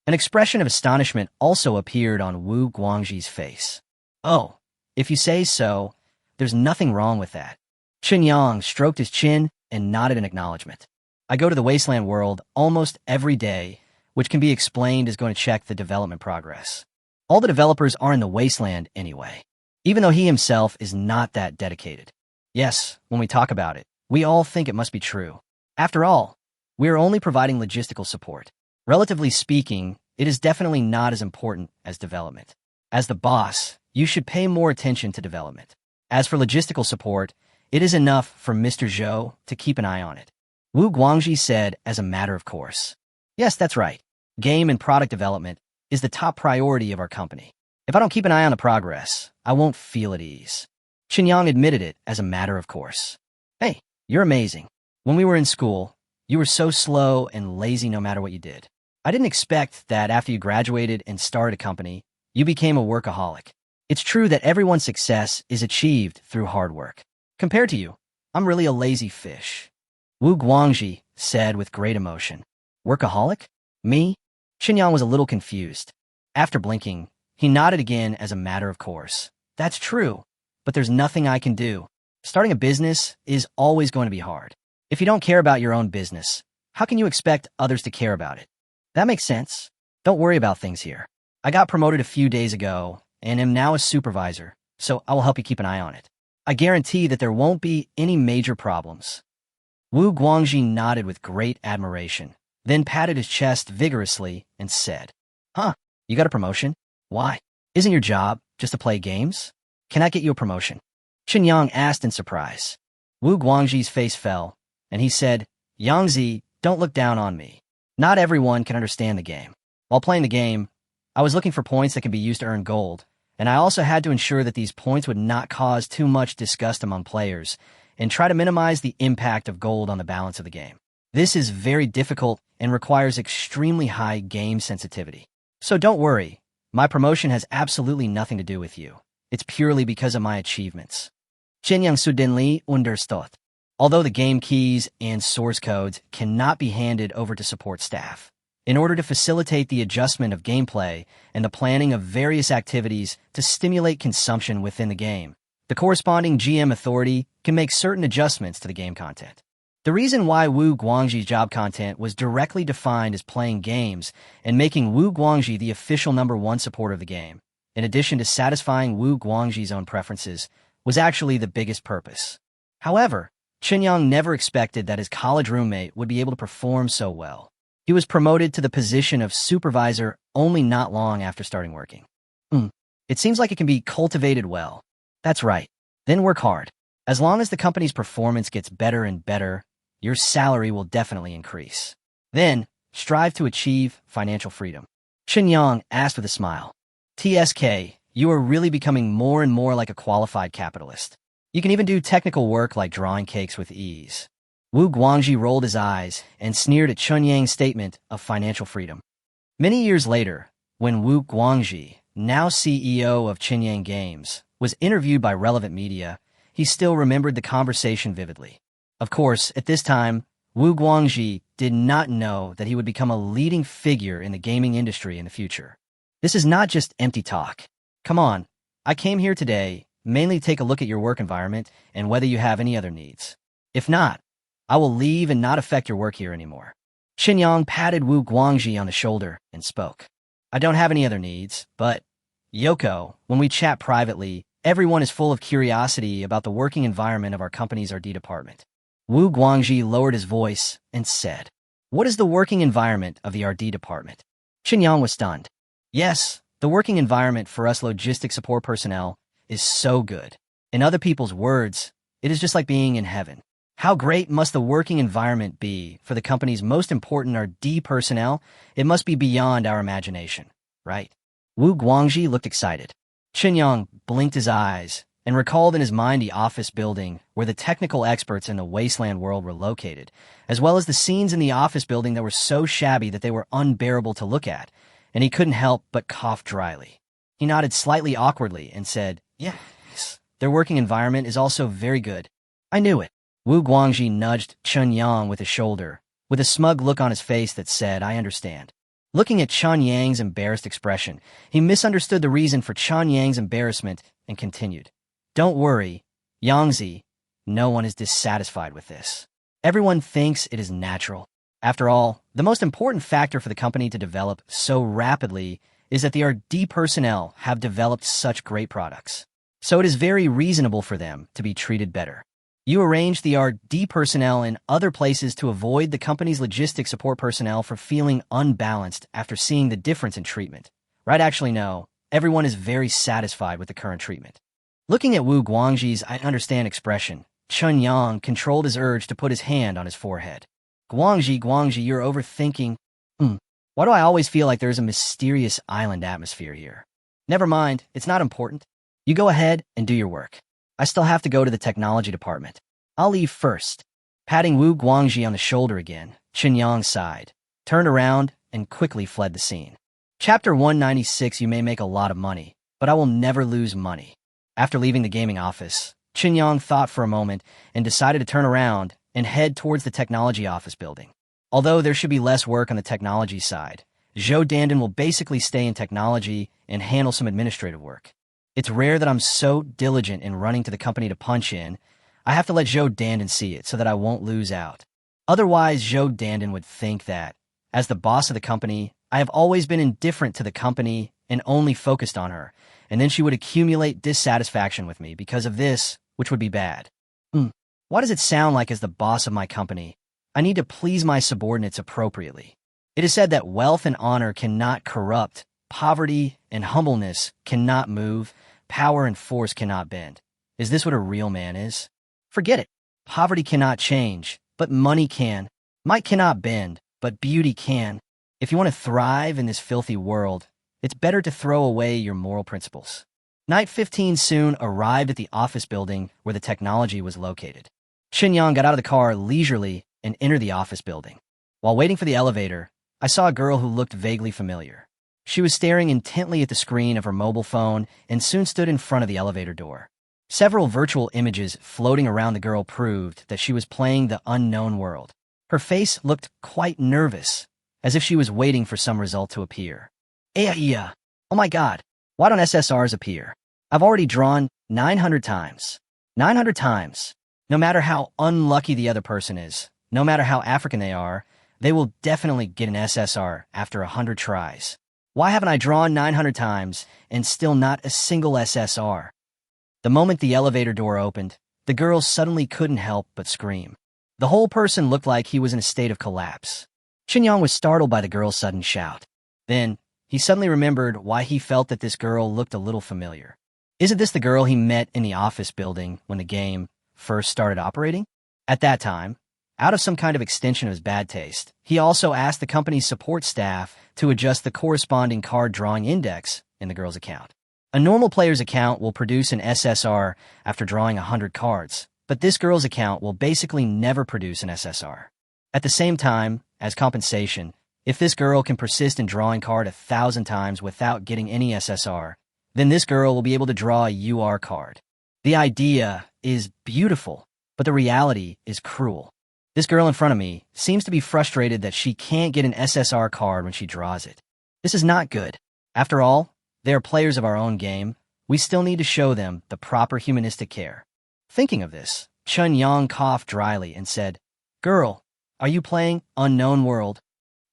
An expression of astonishment also appeared on Wu Guangji's face. Oh, if you say so, there's nothing wrong with that. Chinyang stroked his chin and nodded in acknowledgement. I go to the wasteland world almost every day, which can be explained as going to check the development progress. All the developers are in the wasteland anyway, even though he himself is not that dedicated. Yes, when we talk about it, we all think it must be true. After all, we are only providing logistical support. Relatively speaking, it is definitely not as important as development. As the boss, you should pay more attention to development. As for logistical support, it is enough for Mr. Zhou to keep an eye on it. Wu Guangji said as a matter of course. Yes, that's right. Game and product development is the top priority of our company. If I don't keep an eye on the progress, I won't feel at ease. Chinyang admitted it as a matter of course. Hey, you're amazing. When we were in school, you were so slow and lazy no matter what you did. I didn't expect that after you graduated and started a company, you became a workaholic. It's true that everyone's success is achieved through hard work. Compared to you, I'm really a lazy fish. Wu Guangji said with great emotion. Workaholic? Me? Chinyang was a little confused. After blinking, he nodded again as a matter of course. That's true, but there's nothing I can do. Starting a business is always going to be hard. If you don't care about your own business, how can you expect others to care about it? That makes sense. Don't worry about things here. I got promoted a few days ago and am now a supervisor, so I will help you keep an eye on it. I guarantee that there won't be any major problems. Wu Guangji nodded with great admiration, then patted his chest vigorously and said, Huh, you got a promotion? Why? Isn't your job just to play games? Can I get you a promotion? Chinyang asked in surprise. Wu Guangji's face fell, and he said, Yangzi, don't look down on me. Not everyone can understand the game. While playing the game, I was looking for points that can be used to earn gold, and I also had to ensure that these points would not cause too much disgust among players, and try to minimize the impact of gold on the balance of the game. This is very difficult and requires extremely high game sensitivity. So don't worry, my promotion has absolutely nothing to do with you. It's purely because of my achievements. Chinyang Sudenli understood. Although the game keys and source codes cannot be handed over to support staff, in order to facilitate the adjustment of gameplay and the planning of various activities to stimulate consumption within the game, the corresponding GM authority can make certain adjustments to the game content. The reason why Wu Guangji's job content was directly defined as playing games and making Wu Guangji the official #1 supporter of the game, in addition to satisfying Wu Guangji's own preferences, was actually the biggest purpose. However, Chinyang never expected that his college roommate would be able to perform so well. He was promoted to the position of supervisor only not long after starting working. It seems like it can be cultivated well. That's right. Then work hard. As long as the company's performance gets better and better, your salary will definitely increase. Then, strive to achieve financial freedom. Chinyang asked with a smile. TSK, you are really becoming more and more like a qualified capitalist. You can even do technical work like drawing cakes with ease. Wu Guangji rolled his eyes and sneered at Chinyang's statement of financial freedom. Many years later, when Wu Guangji, now CEO of Chinyang Games, was interviewed by relevant media, he still remembered the conversation vividly. Of course, at this time, Wu Guangji did not know that he would become a leading figure in the gaming industry in the future. This is not just empty talk. Come on, I came here today mainly to take a look at your work environment and whether you have any other needs. If not, I will leave and not affect your work here anymore. Qinyang patted Wu Guangji on the shoulder and spoke. I don't have any other needs, but, Yoko, when we chat privately, everyone is full of curiosity about the working environment of our company's RD department. Wu Guangji lowered his voice and said, What is the working environment of the RD department? Qinyang was stunned. Yes, the working environment for us logistic support personnel is so good. In other people's words, it is just like being in heaven. How great must the working environment be for the company's most important RD personnel? It must be beyond our imagination, right? Wu Guangji looked excited. Qinyang blinked his eyes and recalled in his mind the office building where the technical experts in the wasteland world were located, as well as the scenes in the office building that were so shabby that they were unbearable to look at, and he couldn't help but cough dryly. He nodded slightly awkwardly and said, Yes, their working environment is also very good. I knew it. Wu Guangji nudged Qinyang with his shoulder, with a smug look on his face that said, I understand. Looking at Qinyang's embarrassed expression, he misunderstood the reason for Qinyang's embarrassment and continued. Don't worry, Yangzi, no one is dissatisfied with this. Everyone thinks it is natural. After all, the most important factor for the company to develop so rapidly is that the RD personnel have developed such great products. So it is very reasonable for them to be treated better. You arrange the RD personnel in other places to avoid the company's logistics support personnel from feeling unbalanced after seeing the difference in treatment. Right? Actually, no. Everyone is very satisfied with the current treatment. Looking at Wu Guangji's I understand expression, Qinyang controlled his urge to put his hand on his forehead. Guangji, you're overthinking. Why do I always feel like there's a mysterious island atmosphere here? Never mind, it's not important. You go ahead and do your work. I still have to go to the technology department. I'll leave first. Patting Wu Guangji on the shoulder again, Qinyang sighed, turned around, and quickly fled the scene. Chapter 196. You may make a lot of money, but I will never lose money. After leaving the gaming office, Qinyang thought for a moment and decided to turn around and head towards the technology office building. Although there should be less work on the technology side, Zhou Dandan will basically stay in technology and handle some administrative work. It's rare that I'm so diligent in running to the company to punch in. I have to let Zhou Dandan see it so that I won't lose out. Otherwise, Zhou Dandan would think that, as the boss of the company, I have always been indifferent to the company and only focused on her, and then she would accumulate dissatisfaction with me because of this, which would be bad. Why does it sound like as the boss of my company, I need to please my subordinates appropriately? It is said that wealth and honor cannot corrupt, poverty and humbleness cannot move, power and force cannot bend. Is this what a real man is? Forget it. Poverty cannot change, but money can. Might cannot bend, but beauty can. If you want to thrive in this filthy world, it's better to throw away your moral principles. Night 15 soon arrived at the office building where the technology was located. Qinyang got out of the car leisurely and entered the office building. While waiting for the elevator, I saw a girl who looked vaguely familiar. She was staring intently at the screen of her mobile phone and soon stood in front of the elevator door. Several virtual images floating around the girl proved that she was playing the unknown world. Her face looked quite nervous, as if she was waiting for some result to appear. Oh my god, why don't SSRs appear? I've already drawn 900 times. 900 times. No matter how unlucky the other person is, no matter how African they are, they will definitely get an SSR after 100 tries. Why haven't I drawn 900 times and still not a single SSR? The moment the elevator door opened, the girl suddenly couldn't help but scream. The whole person looked like he was in a state of collapse. Qinyang was startled by the girl's sudden shout. Then, he suddenly remembered why he felt that this girl looked a little familiar. Isn't this the girl he met in the office building when the game first started operating? At that time, out of some kind of extension of his bad taste, he also asked the company's support staff to adjust the corresponding card drawing index in the girl's account. A normal player's account will produce an SSR after drawing 100 cards, but this girl's account will basically never produce an SSR. At the same time, as compensation, if this girl can persist in drawing card 1,000 times without getting any SSR, then this girl will be able to draw a UR card. The idea is beautiful, but the reality is cruel. This girl in front of me seems to be frustrated that she can't get an SSR card when she draws it. This is not good. After all, they are players of our own game. We still need to show them the proper humanistic care. Thinking of this, Qinyang coughed dryly and said, Girl, are you playing Unknown World?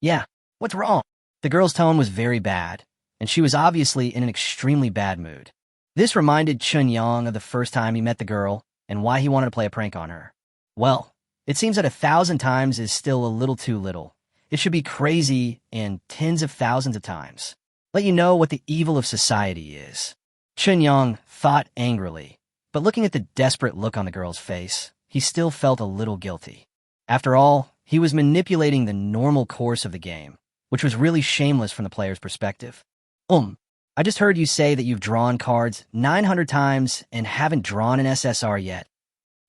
Yeah, what's wrong? The girl's tone was very bad, and she was obviously in an extremely bad mood. This reminded Chun Yang of the first time he met the girl and why he wanted to play a prank on her. Well, it seems that 1,000 times is still a little too little. It should be crazy and tens of thousands of times. Let you know what the evil of society is. Chun Yang thought angrily, but looking at the desperate look on the girl's face, he still felt a little guilty. After all, he was manipulating the normal course of the game, which was really shameless from the player's perspective. I just heard you say that you've drawn cards 900 times and haven't drawn an SSR yet.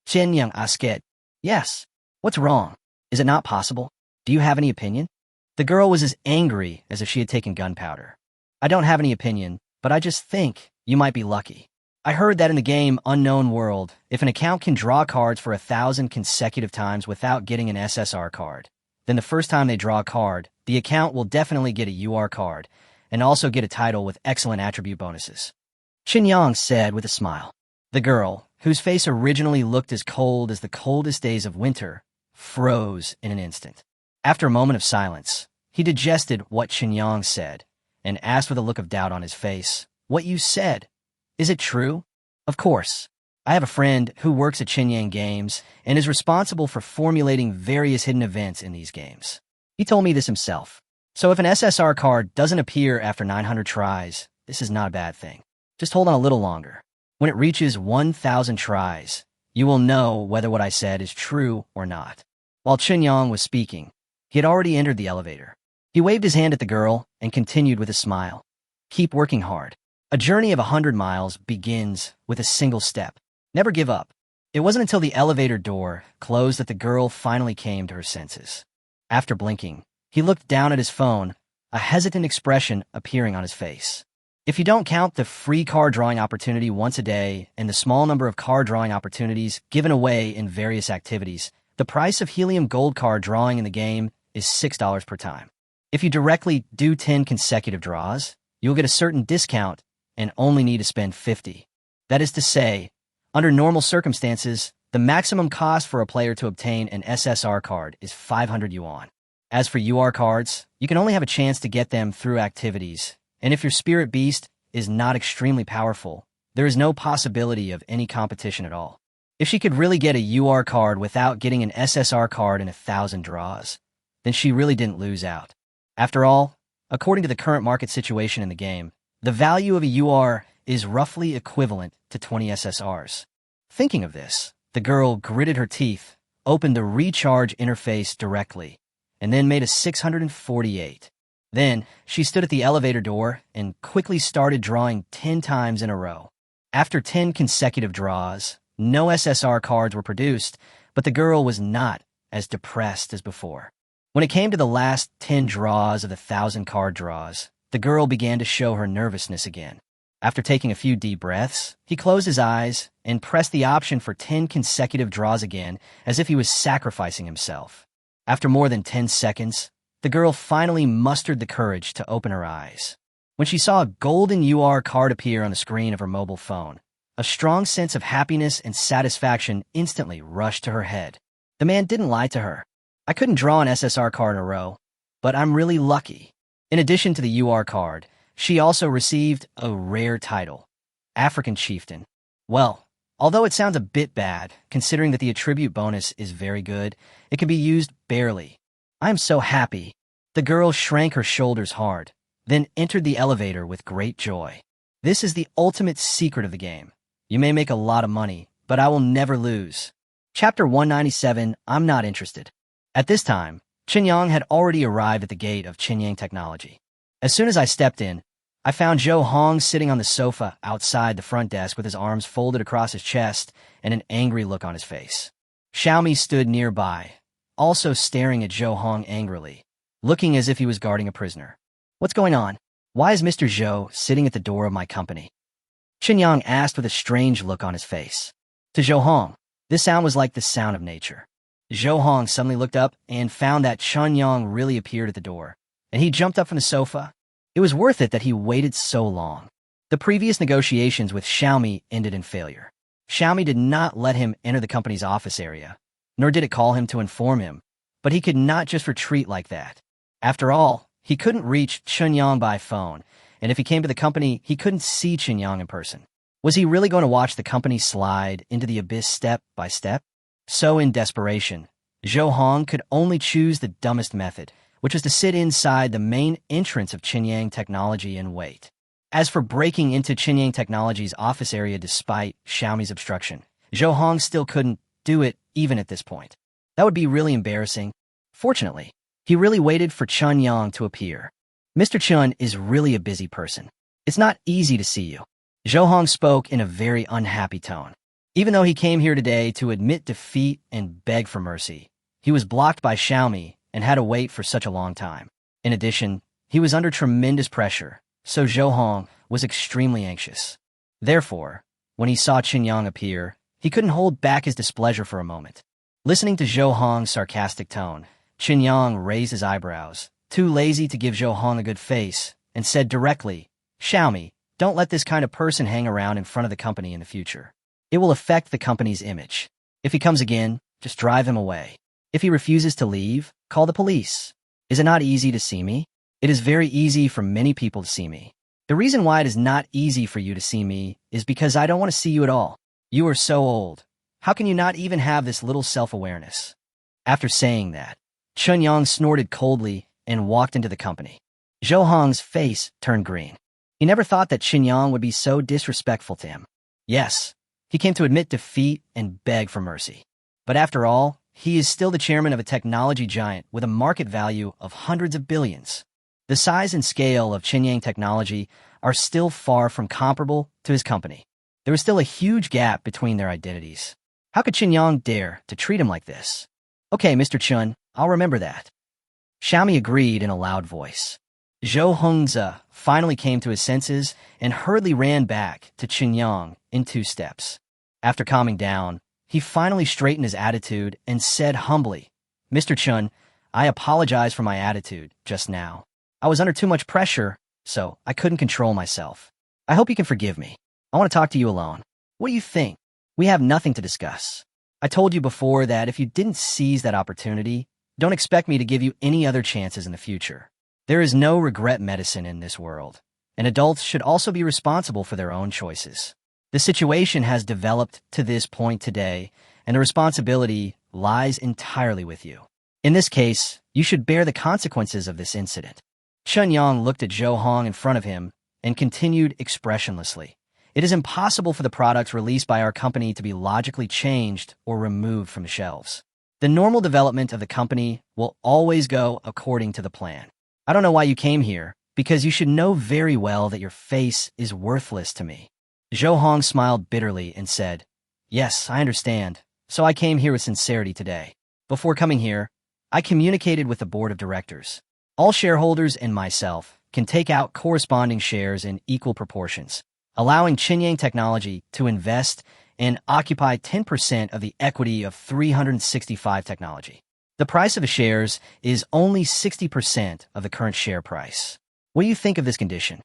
Chen Yang asked. Yes. What's wrong? Is it not possible? Do you have any opinion? The girl was as angry as if she had taken gunpowder. I don't have any opinion, but I just think you might be lucky. I heard that in the game Unknown World, if an account can draw cards for 1,000 consecutive times without getting an SSR card, then the first time they draw a card, the account will definitely get a UR card, and also get a title with excellent attribute bonuses. Qin Yang said with a smile. The girl, whose face originally looked as cold as the coldest days of winter, froze in an instant. After a moment of silence, he digested what Qin Yang said, and asked with a look of doubt on his face, "What you said, is it true?" Of course. I have a friend who works at Qin Yang Games and is responsible for formulating various hidden events in these games. He told me this himself. So if an SSR card doesn't appear after 900 tries, this is not a bad thing. Just hold on a little longer. When it reaches 1,000 tries, you will know whether what I said is true or not. While Chun Yang was speaking, he had already entered the elevator. He waved his hand at the girl and continued with a smile. Keep working hard. A journey of 100 miles begins with a single step. Never give up. It wasn't until the elevator door closed that the girl finally came to her senses. After blinking, he looked down at his phone, a hesitant expression appearing on his face. If you don't count the free card drawing opportunity once a day and the small number of card drawing opportunities given away in various activities, the price of helium gold card drawing in the game is $6 per time. If you directly do 10 consecutive draws, you'll get a certain discount and only need to spend 50. That is to say, under normal circumstances, the maximum cost for a player to obtain an SSR card is 500 yuan. As for UR cards, you can only have a chance to get them through activities, and if your spirit beast is not extremely powerful, there is no possibility of any competition at all. If she could really get a UR card without getting an SSR card in 1,000 draws, then she really didn't lose out. After all, according to the current market situation in the game, the value of a UR is roughly equivalent to 20 SSRs. Thinking of this, the girl gritted her teeth, opened the recharge interface directly, and then made a 648. Then, she stood at the elevator door and quickly started drawing 10 times in a row. After 10 consecutive draws, no SSR cards were produced, but the girl was not as depressed as before. When it came to the last 10 draws of the 1,000 card draws, the girl began to show her nervousness again. After taking a few deep breaths, he closed his eyes and pressed the option for 10 consecutive draws again, as if he was sacrificing himself. After more than 10 seconds, the girl finally mustered the courage to open her eyes. When she saw a golden UR card appear on the screen of her mobile phone, a strong sense of happiness and satisfaction instantly rushed to her head. The man didn't lie to her. I couldn't draw an SSR card in a row, but I'm really lucky. In addition to the UR card, she also received a rare title, African Chieftain. Well, although it sounds a bit bad, considering that the attribute bonus is very good, it can be used barely. I'm so happy. The girl shrank her shoulders hard, then entered the elevator with great joy. This is the ultimate secret of the game. You may make a lot of money, but I will never lose. Chapter 197, I'm not interested. At this time, Qin Yang had already arrived at the gate of Qin Yang Technology. As soon as I stepped in, I found Zhou Hong sitting on the sofa outside the front desk with his arms folded across his chest and an angry look on his face. Xiaomi stood nearby, also staring at Zhou Hong angrily, looking as if he was guarding a prisoner. What's going on? Why is Mr. Zhou sitting at the door of my company? Qin Yang asked with a strange look on his face. To Zhou Hong, this sound was like the sound of nature. Zhou Hong suddenly looked up and found that Qin Yang really appeared at the door, and he jumped up from the sofa. It was worth it that he waited so long. The previous negotiations with Xiaomi ended in failure. Xiaomi did not let him enter the company's office area, nor did it call him to inform him, but he could not just retreat like that. After all, he couldn't reach Chunyang by phone, and if he came to the company, he couldn't see Chunyang in person. Was he really going to watch the company slide into the abyss step by step? So in desperation, Zhou Hong could only choose the dumbest method, which was to sit inside the main entrance of Chunyang Technology and wait. As for breaking into Chunyang Technology's office area despite Xiaomi's obstruction, Zhou Hong still couldn't do it even at this point. That would be really embarrassing. Fortunately, he really waited for Chunyang to appear. Mr. Chun is really a busy person. It's not easy to see you. Zhou Hong spoke in a very unhappy tone. Even though he came here today to admit defeat and beg for mercy, he was blocked by Xiaomi and had to wait for such a long time. In addition, he was under tremendous pressure, so Zhou Hong was extremely anxious. Therefore, when he saw Chunyang appear, he couldn't hold back his displeasure for a moment. Listening to Zhou Hong's sarcastic tone, Chunyang raised his eyebrows, too lazy to give Zhou Hong a good face, and said directly, "Xiaomi, don't let this kind of person hang around in front of the company in the future. It will affect the company's image. If he comes again, just drive him away. If he refuses to leave, call the police. Is it not easy to see me? It is very easy for many people to see me. The reason why it is not easy for you to see me is because I don't want to see you at all. You are so old. How can you not even have this little self-awareness?" After saying that, Chunyang snorted coldly and walked into the company. Zhou Hong's face turned green. He never thought that Chunyang would be so disrespectful to him. Yes, he came to admit defeat and beg for mercy. But after all, he is still the chairman of a technology giant with a market value of hundreds of billions. The size and scale of Chunyang Technology are still far from comparable to his company. There is still a huge gap between their identities. How could Chunyang dare to treat him like this? Okay, Mr. Chun, I'll remember that. Xiaomi agreed in a loud voice. Zhou Hongze finally came to his senses and hurriedly ran back to Chunyang in 2 steps. After calming down, he finally straightened his attitude and said humbly, "Mr. Chun, I apologize for my attitude just now. I was under too much pressure, so I couldn't control myself. I hope you can forgive me. I want to talk to you alone. What do you think? We have nothing to discuss. I told you before that if you didn't seize that opportunity, don't expect me to give you any other chances in the future. There is no regret medicine in this world, and adults should also be responsible for their own choices. The situation has developed to this point today, and the responsibility lies entirely with you. In this case, you should bear the consequences of this incident." Chunyang looked at Zhou Hong in front of him and continued expressionlessly. "It is impossible for the products released by our company to be logically changed or removed from the shelves. The normal development of the company will always go according to the plan. I don't know why you came here, because you should know very well that your face is worthless to me." Zhou Hong smiled bitterly and said, "Yes, I understand, so I came here with sincerity today. Before coming here, I communicated with the board of directors. All shareholders and myself can take out corresponding shares in equal proportions, allowing Chunyang Technology to invest and occupy 10% of the equity of 365 Technology. The price of the shares is only 60% of the current share price. What do you think of this condition?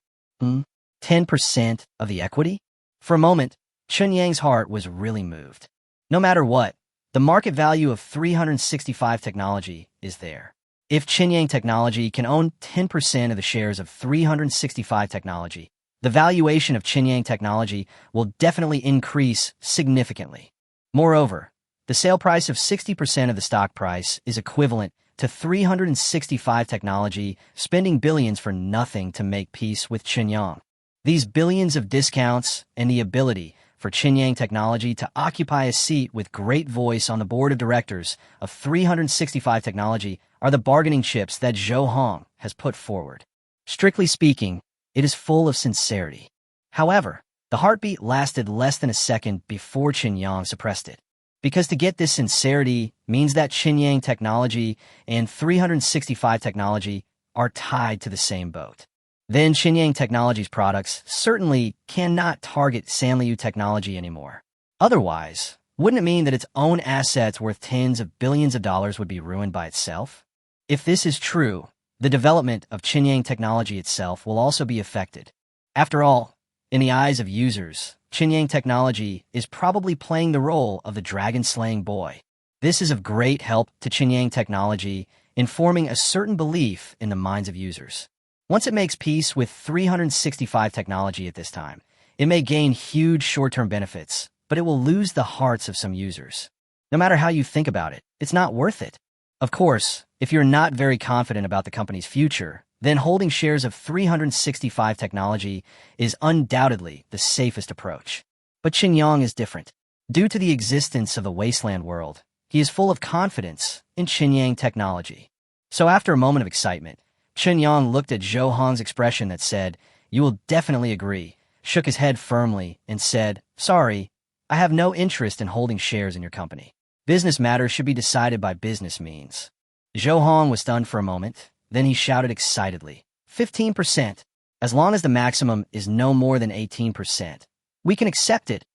10% of the equity?" For a moment, Chunyang's heart was really moved. No matter what, the market value of 365 Technology is there. If Chunyang Technology can own 10% of the shares of 365 Technology, the valuation of Chunyang Technology will definitely increase significantly. Moreover, the sale price of 60% of the stock price is equivalent to 365 Technology spending billions for nothing to make peace with Chunyang. These billions of discounts and the ability for Chunyang Technology to occupy a seat with great voice on the board of directors of 365 Technology are the bargaining chips that Zhou Hong has put forward. Strictly speaking, it is full of sincerity. However, the heartbeat lasted less than a second before Chunyang suppressed it. Because to get this sincerity means that Chunyang Technology and 365 Technology are tied to the same boat. Then Chunyang Technology's products certainly cannot target Sanliu Technology anymore. Otherwise, wouldn't it mean that its own assets worth tens of billions of dollars would be ruined by itself? If this is true, the development of Chunyang Technology itself will also be affected. After all, in the eyes of users, Chunyang Technology is probably playing the role of the dragon-slaying boy. This is of great help to Chunyang Technology informing a certain belief in the minds of users. Once it makes peace with 365 technology at this time, it may gain huge short-term benefits, but it will lose the hearts of some users. No matter how you think about it, it's not worth it. Of course, if you're not very confident about the company's future, then holding shares of 365 technology is undoubtedly the safest approach. But Qinyang is different. Due to the existence of the wasteland world, he is full of confidence in Qinyang technology. So after a moment of excitement, Qinyang looked at Zhou Hong's expression that said, "You will definitely agree," shook his head firmly, and said, "Sorry, I have no interest in holding shares in your company. Business matters should be decided by business means." Zhou Hong was stunned for a moment, then he shouted excitedly, 15%. As long as the maximum is no more than 18%. We can accept it.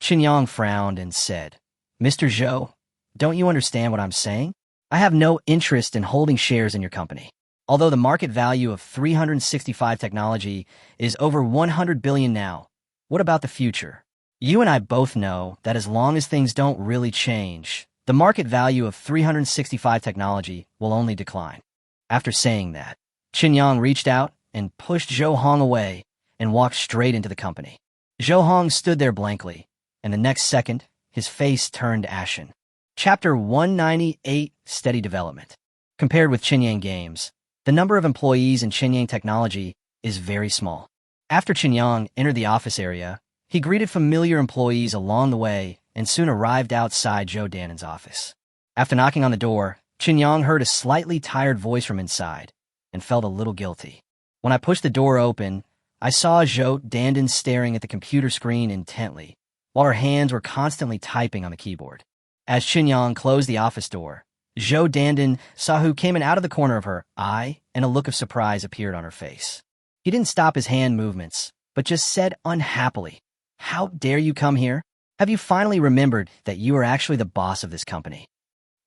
Qinyang frowned and said, "Mr. Zhou, don't you understand what I'm saying? I have no interest in holding shares in your company. Although the market value of 365 technology is over 100 billion now, what about the future? You and I both know that as long as things don't really change, the market value of 365 technology will only decline." After saying that, Qinyang reached out and pushed Zhou Hong away and walked straight into the company. Zhou Hong stood there blankly, and the next second, his face turned ashen. Chapter 198, Steady Development. Compared with Qinyang Games, the number of employees in Qinyang Technology is very small. After Qinyang entered the office area, he greeted familiar employees along the way and soon arrived outside Zhou Dandin's office. After knocking on the door, Qinyang heard a slightly tired voice from inside and felt a little guilty. When I pushed the door open, I saw Zhou Dandin staring at the computer screen intently, while her hands were constantly typing on the keyboard. As Qinyang closed the office door, Zhou Dandin saw who came in out of the corner of her eye, and a look of surprise appeared on her face. He didn't stop his hand movements, but just said unhappily, "How dare you come here? Have you finally remembered that you are actually the boss of this company?"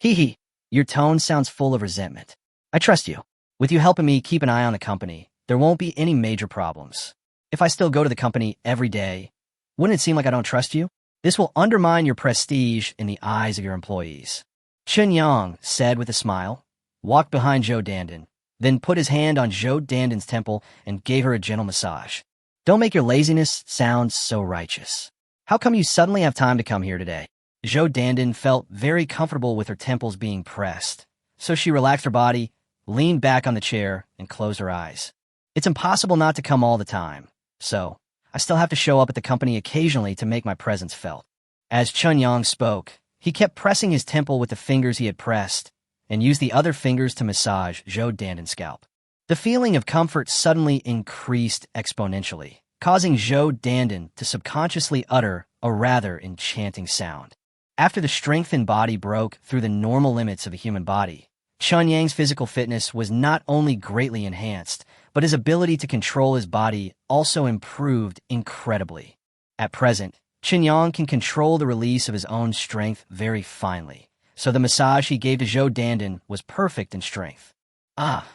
"Hee hee, your tone sounds full of resentment. I trust you. With you helping me keep an eye on the company, there won't be any major problems. If I still go to the company every day, wouldn't it seem like I don't trust you? This will undermine your prestige in the eyes of your employees." Qinyang said with a smile, walked behind Zhou Dandin, then put his hand on Zhou Dandin's temple and gave her a gentle massage. "Don't make your laziness sound so righteous. How come you suddenly have time to come here today?" Zhou Dandin felt very comfortable with her temples being pressed, so she relaxed her body, leaned back on the chair, and closed her eyes. "It's impossible not to come all the time, so I still have to show up at the company occasionally to make my presence felt." As Qinyang spoke, he kept pressing his temple with the fingers he had pressed and used the other fingers to massage Zhou Dandin's scalp. The feeling of comfort suddenly increased exponentially, causing Zhou Dandin to subconsciously utter a rather enchanting sound. After the strengthened body broke through the normal limits of a human body, Qinyang's physical fitness was not only greatly enhanced, but his ability to control his body also improved incredibly. At present, Qinyang can control the release of his own strength very finely, so the massage he gave to Zhou Dandin was perfect in strength. "Ah,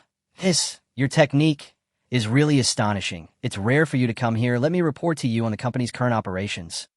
your technique is really astonishing. It's rare for you to come here. Let me report to you on the company's current operations."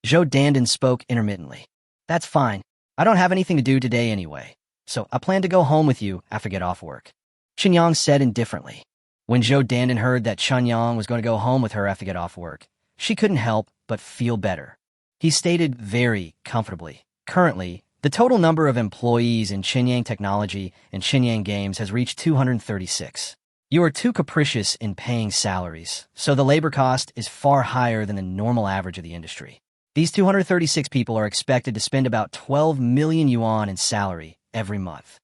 Zhou Dandin spoke intermittently. "That's fine. I don't have anything to do today anyway, so I plan to go home with you after I get off work," Qinyang said indifferently. When Zhou Dandin heard that Qinyang was going to go home with her after get off work, she couldn't help but feel better. He stated very comfortably, "Currently, the total number of employees in Qinyang Technology and Qinyang Games has reached 236. You are too capricious in paying salaries, so the labor cost is far higher than the normal average of the industry. These 236 people are expected to spend about 12 million yuan in salary every month.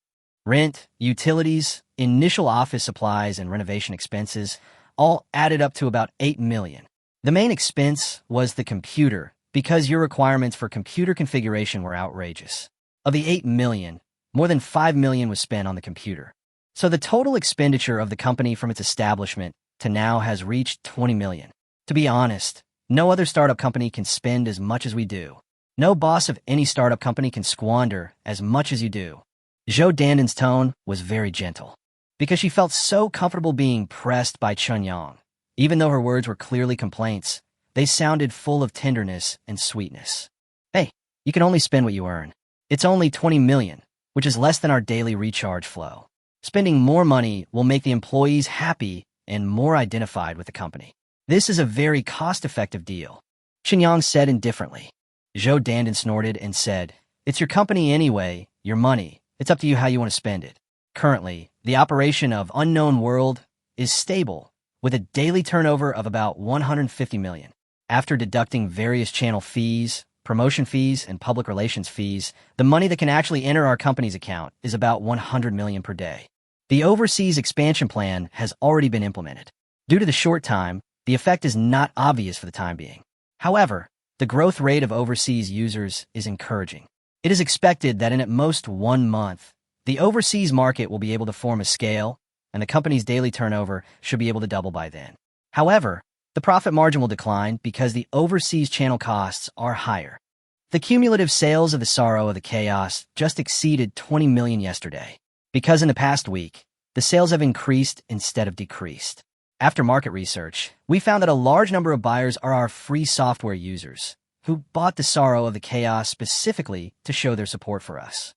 Rent, utilities, initial office supplies, and renovation expenses all added up to about 8 million. The main expense was the computer, because your requirements for computer configuration were outrageous. Of the 8 million, more than 5 million was spent on the computer. So the total expenditure of the company from its establishment to now has reached 20 million. To be honest, no other startup company can spend as much as we do. No boss of any startup company can squander as much as you do." Zhou Dandin's tone was very gentle, because she felt so comfortable being pressed by Qinyang. Even though her words were clearly complaints, they sounded full of tenderness and sweetness. "Hey, you can only spend what you earn. It's only 20 million, which is less than our daily recharge flow. Spending more money will make the employees happy and more identified with the company. This is a very cost-effective deal, Qinyang said indifferently. Zhou Dandan snorted and said, "It's your company anyway, your money. It's up to you how you want to spend it." Currently, the operation of Unknown World is stable, with a daily turnover of about 150 million. After deducting various channel fees, promotion fees, and public relations fees, the money that can actually enter our company's account is about 100 million per day. The overseas expansion plan has already been implemented. Due to the short time, the effect is not obvious for the time being. However, the growth rate of overseas users is encouraging. It is expected that in at most 1 month, the overseas market will be able to form a scale, and the company's daily turnover should be able to double by then. However, the profit margin will decline because the overseas channel costs are higher. The cumulative sales of the Sorrow of the Chaos just exceeded 20 million yesterday, because in the past week, the sales have increased instead of decreased. After market research, we found that a large number of buyers are our free software users, who bought the Sorrow of the Chaos specifically to show their support for us.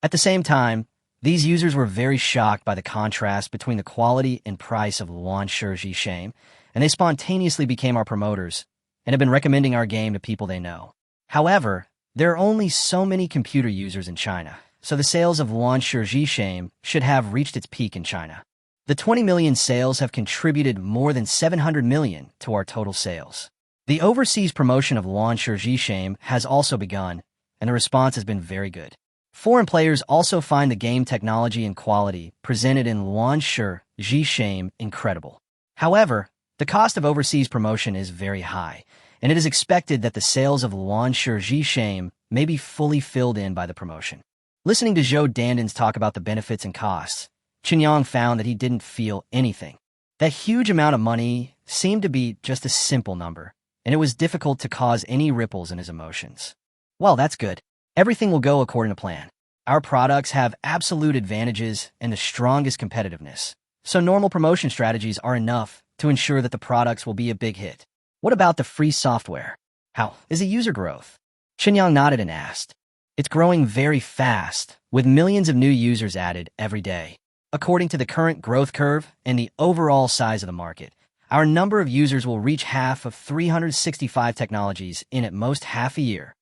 At the same time, these users were very shocked by the contrast between the quality and price of Luan Shiji Shame, and they spontaneously became our promoters and have been recommending our game to people they know. However, there are only so many computer users in China, so the sales of Luan Shiji Shame should have reached its peak in China. The 20 million sales have contributed more than 700 million to our total sales. The overseas promotion of Luan Shiji Shame has also begun, and the response has been very good. Foreign players also find the game technology and quality presented in Luan Shiji Shame incredible. However, the cost of overseas promotion is very high, and it is expected that the sales of Luan Shiji Shame may be fully filled in by the promotion. Listening to Zhou Dandan's talk about the benefits and costs, Qinyang found that he didn't feel anything. That huge amount of money seemed to be just a simple number, and it was difficult to cause any ripples in his emotions. Well, that's good. Everything will go according to plan. Our products have absolute advantages and the strongest competitiveness, so normal promotion strategies are enough to ensure that the products will be a big hit. What about the free software? How is the user growth? Qinyang nodded and asked. It's growing very fast, with millions of new users added every day. According to the current growth curve and the overall size of the market, our number of users will reach half of 365 technologies in at most half a year.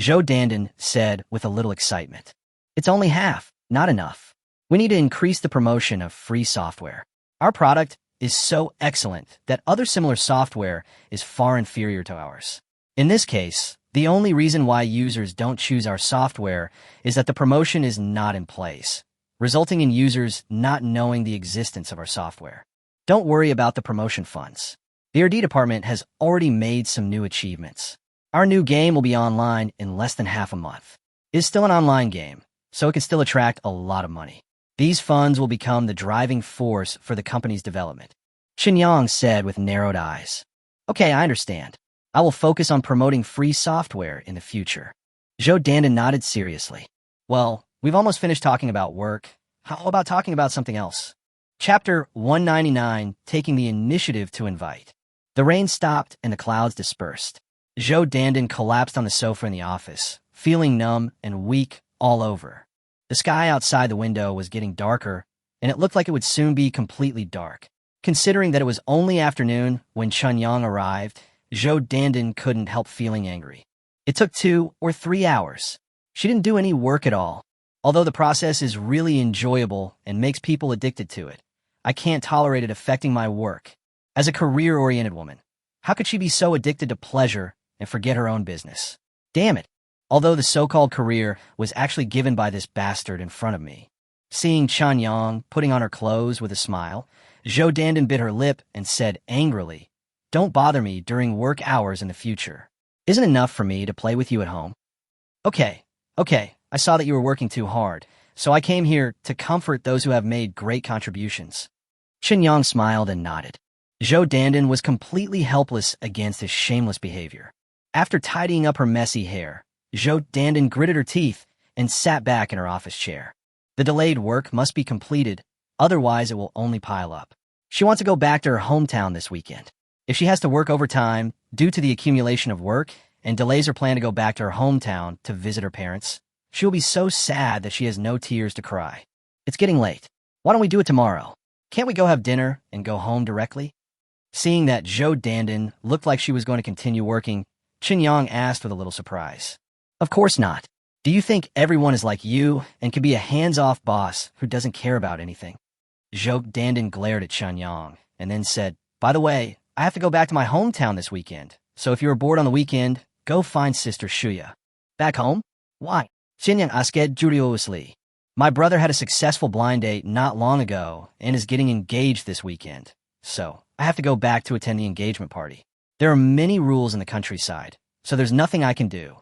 Zhou Dandan said with a little excitement. It's only half, not enough. We need to increase the promotion of free software. Our product is so excellent that other similar software is far inferior to ours. In this case, the only reason why users don't choose our software is that the promotion is not in place, resulting in users not knowing the existence of our software. Don't worry about the promotion funds. The R&D department has already made some new achievements. Our new game will be online in less than half a month. It is still an online game, so it can still attract a lot of money. These funds will become the driving force for the company's development. Qinyang said with narrowed eyes. Okay, I understand. I will focus on promoting free software in the future. Zhou Dandan nodded seriously. Well, we've almost finished talking about work. How about talking about something else? Chapter 199, Taking the Initiative to Invite. The rain stopped and the clouds dispersed. Zhou Dandan collapsed on the sofa in the office, feeling numb and weak all over. The sky outside the window was getting darker, and it looked like it would soon be completely dark. Considering that it was only afternoon when Qinyang arrived, Zhou Dandan couldn't help feeling angry. It took 2 or 3 hours. She didn't do any work at all. Although the process is really enjoyable and makes people addicted to it, I can't tolerate it affecting my work. As a career-oriented woman, how could she be so addicted to pleasure and forget her own business? Damn it. Although the so-called career was actually given by this bastard in front of me. Seeing Qinyang putting on her clothes with a smile, Zhou Dandan bit her lip and said angrily, "Don't bother me during work hours in the future. Isn't it enough for me to play with you at home?" Okay, I saw that you were working too hard, so I came here to comfort those who have made great contributions. Qinyang smiled and nodded. Zhou Dandan was completely helpless against his shameless behavior. After tidying up her messy hair, Zhou Dandan gritted her teeth and sat back in her office chair. The delayed work must be completed, otherwise it will only pile up. She wants to go back to her hometown this weekend. If she has to work overtime due to the accumulation of work and delays her plan to go back to her hometown to visit her parents, she will be so sad that she has no tears to cry. It's getting late. Why don't we do it tomorrow? Can't we go have dinner and go home directly? Seeing that Zhou Dandan looked like she was going to continue working, Qin Yang asked with a little surprise. Of course not. Do you think everyone is like you and can be a hands-off boss who doesn't care about anything? Zhou Dandan glared at Qin Yang and then said, By the way, I have to go back to my hometown this weekend, so if you are bored on the weekend, go find Sister Shuya. Back home? Why? Qin Yang asked curiously. My brother had a successful blind date not long ago and is getting engaged this weekend, so I have to go back to attend the engagement party. There are many rules in the countryside, so there's nothing I can do.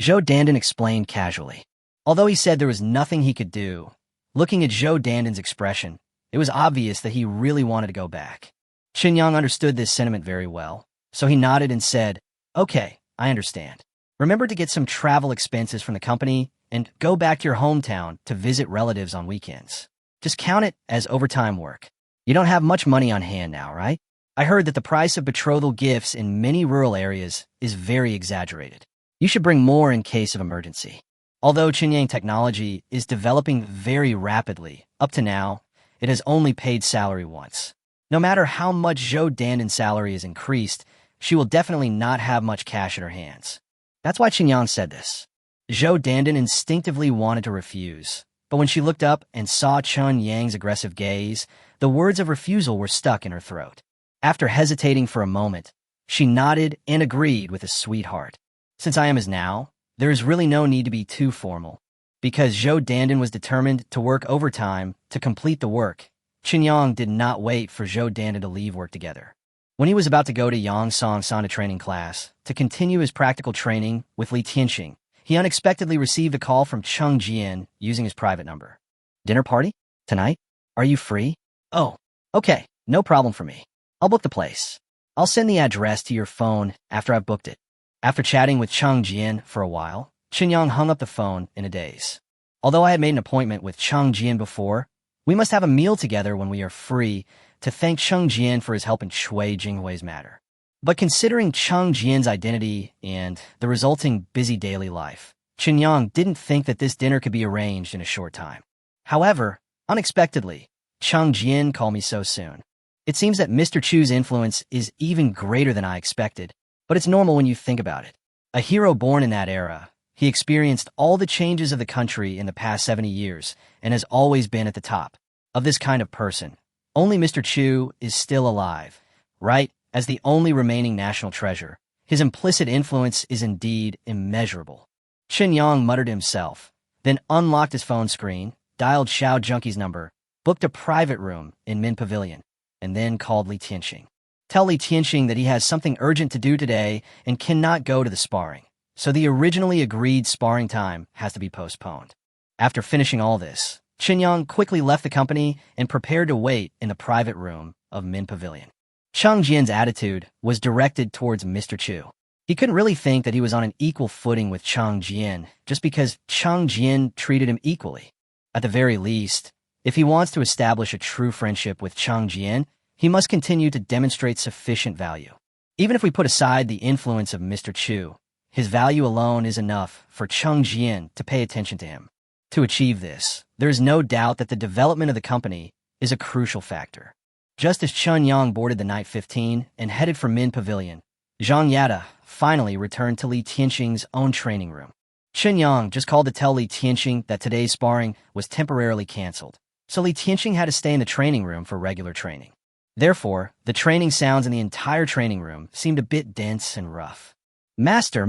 Zhou Dandan explained casually. Although he said there was nothing he could do, looking at Zhou Dandan's expression, it was obvious that he really wanted to go back. Qin Yang understood this sentiment very well, so he nodded and said, Okay, I understand. Remember to get some travel expenses from the company and go back to your hometown to visit relatives on weekends. Just count it as overtime work. You don't have much money on hand now, right? I heard that the price of betrothal gifts in many rural areas is very exaggerated. You should bring more in case of emergency. Although Qinyang technology is developing very rapidly, up to now, it has only paid salary once. No matter how much Zhou Dandan's salary is increased, she will definitely not have much cash in her hands. That's why Qinyang said this. Zhou Dandan instinctively wanted to refuse, but when she looked up and saw Chun Yang's aggressive gaze, the words of refusal were stuck in her throat. After hesitating for a moment, she nodded and agreed with a sweet heart. Since I am as now, there is really no need to be too formal. Because Zhou Dandan was determined to work overtime to complete the work, Qinyang did not wait for Zhou Dandan to leave work together. When he was about to go to Yangsong Sana training class to continue his practical training with Li Tianxing, he unexpectedly received a call from Cheng Jian using his private number. Dinner party? Tonight? Are you free? Oh, okay, no problem for me. I'll book the place. I'll send the address to your phone after I've booked it. After chatting with Cheng Jian for a while, Qinyang hung up the phone in a daze. Although I had made an appointment with Cheng Jian before, we must have a meal together when we are free to thank Cheng Jian for his help in Shui Jinghui's matter. But considering Cheng Jian's identity and the resulting busy daily life, Qinyang didn't think that this dinner could be arranged in a short time. However, unexpectedly, Cheng Jian called me so soon. It seems that Mr. Chu's influence is even greater than I expected, but it's normal when you think about it. A hero born in that era, he experienced all the changes of the country in the past 70 years and has always been at the top of this kind of person. Only Mr. Chu is still alive, right? As the only remaining national treasure, his implicit influence is indeed immeasurable. Qin Yang muttered to himself, then unlocked his phone screen, dialed Xiao Junkie's number, booked a private room in Min Pavilion, and then called Li Tianxing. Tell Li Tianxing that he has something urgent to do today and cannot go to the sparring, so the originally agreed sparring time has to be postponed. After finishing all this, Qin Yang quickly left the company and prepared to wait in the private room of Min Pavilion. Cheng Jian's attitude was directed towards Mr. Chu. He couldn't really think that he was on an equal footing with Cheng Jian just because Cheng Jian treated him equally. At the very least, if he wants to establish a true friendship with Cheng Jian, he must continue to demonstrate sufficient value. Even if we put aside the influence of Mr. Chu, his value alone is enough for Cheng Jian to pay attention to him. To achieve this, there is no doubt that the development of the company is a crucial factor. Just as Chun Yang boarded the Night 15 and headed for Min Pavilion, Zhang Yada finally returned to Li Tianxing's own training room. Qin Yang just called to tell Li Tianxing that today's sparring was temporarily canceled, so Li Tianxing had to stay in the training room for regular training. Therefore, the training sounds in the entire training room seemed a bit dense and rough. Master!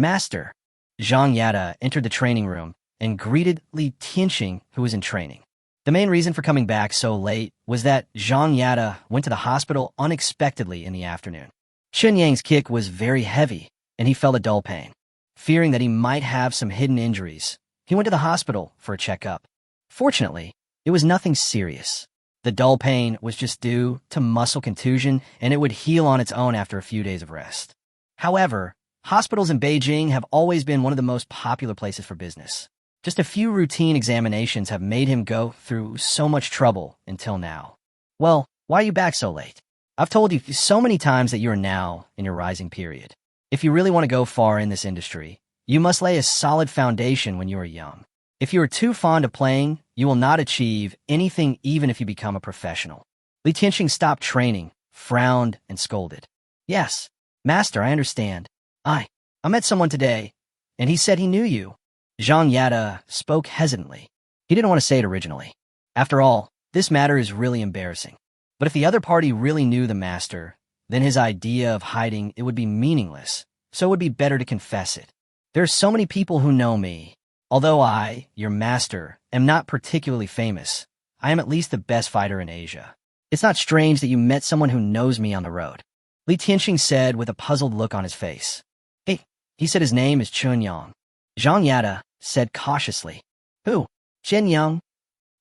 Zhang Yada entered the training room and greeted Li Tianxing, who was in training. The main reason for coming back so late was that Zhang Yada went to the hospital unexpectedly in the afternoon. Qin Yang's kick was very heavy, and he felt a dull pain. Fearing that he might have some hidden injuries, he went to the hospital for a checkup. Fortunately, it was nothing serious. The dull pain was just due to muscle contusion, and it would heal on its own after a few days of rest. However, hospitals in Beijing have always been one of the most popular places for business. Just a few routine examinations have made him go through so much trouble until now. Well, why are you back so late? I've told you so many times that you are now in your rising period. If you really want to go far in this industry, you must lay a solid foundation when you are young. If you are too fond of playing, you will not achieve anything even if you become a professional. Li Tianxing stopped training, frowned, and scolded. Yes, master, I understand. I met someone today, and he said he knew you. Zhang Yada spoke hesitantly. He didn't want to say it originally. After all, this matter is really embarrassing. But if the other party really knew the master, then his idea of hiding it would be meaningless, so it would be better to confess it. There are so many people who know me. Although I, your master, am not particularly famous, I am at least the best fighter in Asia. It's not strange that you met someone who knows me on the road. Li Tianxing said with a puzzled look on his face. Hey, he said his name is Chun Yang. Zhang Yada said cautiously. Who? Chen Yang?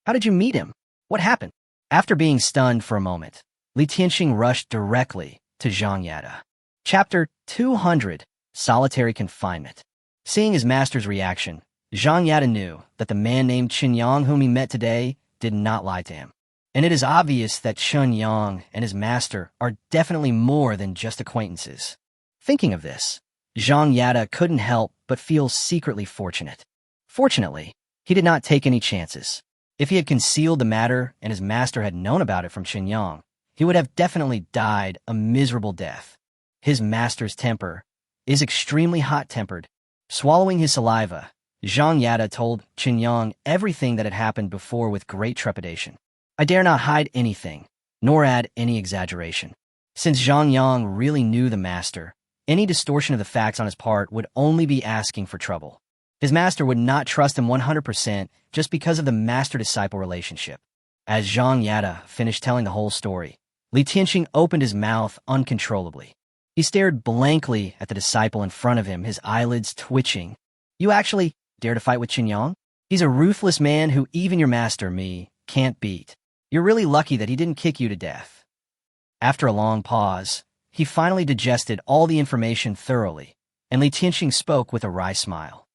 How did you meet him? What happened? After being stunned for a moment, Li Tianxing rushed directly to Zhang Yada. Chapter 200, Solitary Confinement. Seeing his master's reaction, Zhang Yada knew that the man named Chen Yang whom he met today did not lie to him. And it is obvious that Chen Yang and his master are definitely more than just acquaintances. Thinking of this, Zhang Yada couldn't help but feel secretly fortunate. Fortunately, he did not take any chances. If he had concealed the matter and his master had known about it from Chen Yang, he would have definitely died a miserable death. His master's temper is extremely hot-tempered. Swallowing his saliva, Zhang Yada told Chen Yang everything that had happened before with great trepidation. I dare not hide anything, nor add any exaggeration. Since Zhang Yang really knew the master, any distortion of the facts on his part would only be asking for trouble. His master would not trust him 100% just because of the master-disciple relationship. As Zhang Yada finished telling the whole story, Li Tianxing opened his mouth uncontrollably. He stared blankly at the disciple in front of him, his eyelids twitching. You actually dare to fight with Chen Yang? He's a ruthless man who even your master, me, can't beat. You're really lucky that he didn't kick you to death. After a long pause, he finally digested all the information thoroughly, and Li Tianxing spoke with a wry smile.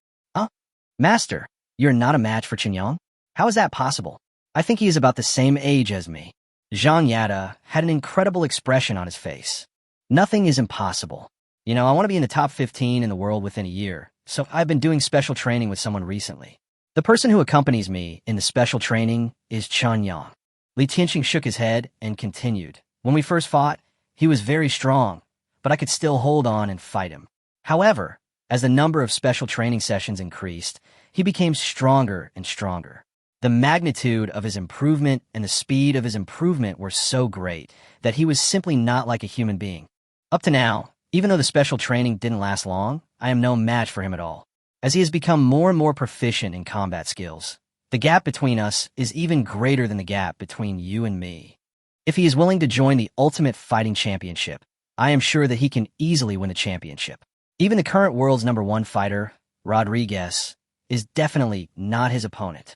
Master, you're not a match for Chen Yang? How is that possible? I think he is about the same age as me. Zhang Yada had an incredible expression on his face. Nothing is impossible. I want to be in the top 15 in the world within a year, so I've been doing special training with someone recently. The person who accompanies me in the special training is Chen Yang. Li Tianxing shook his head and continued. When we first fought, he was very strong, but I could still hold on and fight him. However, as the number of special training sessions increased, he became stronger and stronger. The magnitude of his improvement and the speed of his improvement were so great that he was simply not like a human being. Up to now, even though the special training didn't last long, I am no match for him at all. As he has become more and more proficient in combat skills, the gap between us is even greater than the gap between you and me. If he is willing to join the Ultimate Fighting Championship, I am sure that he can easily win the championship. Even the current world's #1 fighter, Rodriguez, is definitely not his opponent.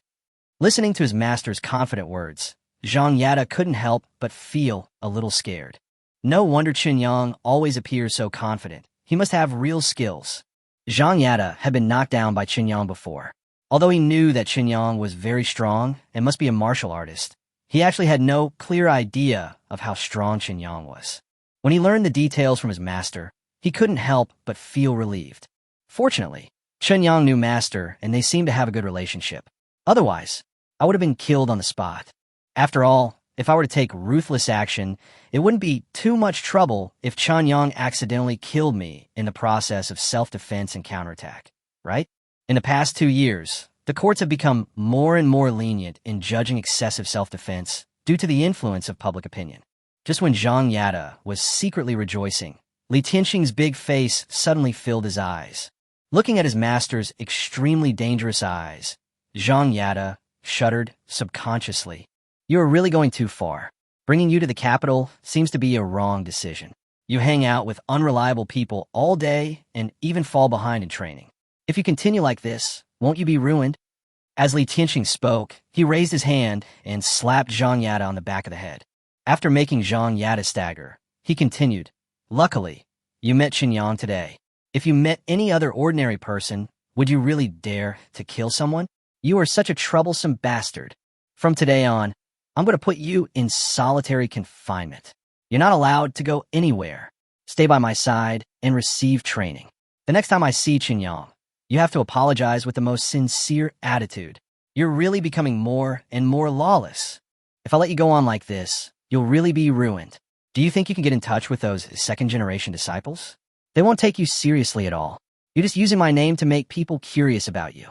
Listening to his master's confident words, Zhang Yada couldn't help but feel a little scared. No wonder Chen Yang always appears so confident. He must have real skills. Zhang Yada had been knocked down by Chen Yang before. Although he knew that Chen Yang was very strong and must be a martial artist, he actually had no clear idea of how strong Chen Yang was. When he learned the details from his master, he couldn't help but feel relieved. Fortunately, Chen Yang knew master and they seemed to have a good relationship. Otherwise, I would have been killed on the spot. After all, if I were to take ruthless action, it wouldn't be too much trouble if Chen Yang accidentally killed me in the process of self-defense and counterattack, right? In the past 2 years, the courts have become more and more lenient in judging excessive self-defense due to the influence of public opinion. Just when Zhang Yada was secretly rejoicing, Li Tianxing's big face suddenly filled his eyes. Looking at his master's extremely dangerous eyes, Zhang Yada shuddered subconsciously. You are really going too far. Bringing you to the capital seems to be a wrong decision. You hang out with unreliable people all day and even fall behind in training. If you continue like this, won't you be ruined? As Li Tianxing spoke, he raised his hand and slapped Zhang Yada on the back of the head. After making Zhang Yada stagger, he continued, Luckily, you met Chen Yang today. If you met any other ordinary person, would you really dare to kill someone? You are such a troublesome bastard. From today on, I'm going to put you in solitary confinement. You're not allowed to go anywhere. Stay by my side and receive training. The next time I see Chen Yang, You have to apologize with the most sincere attitude. You're really becoming more and more lawless. If I let you go on like this, you'll really be ruined. Do you think you can get in touch with those second-generation disciples? They won't take you seriously at all. You're just using my name to make people curious about you.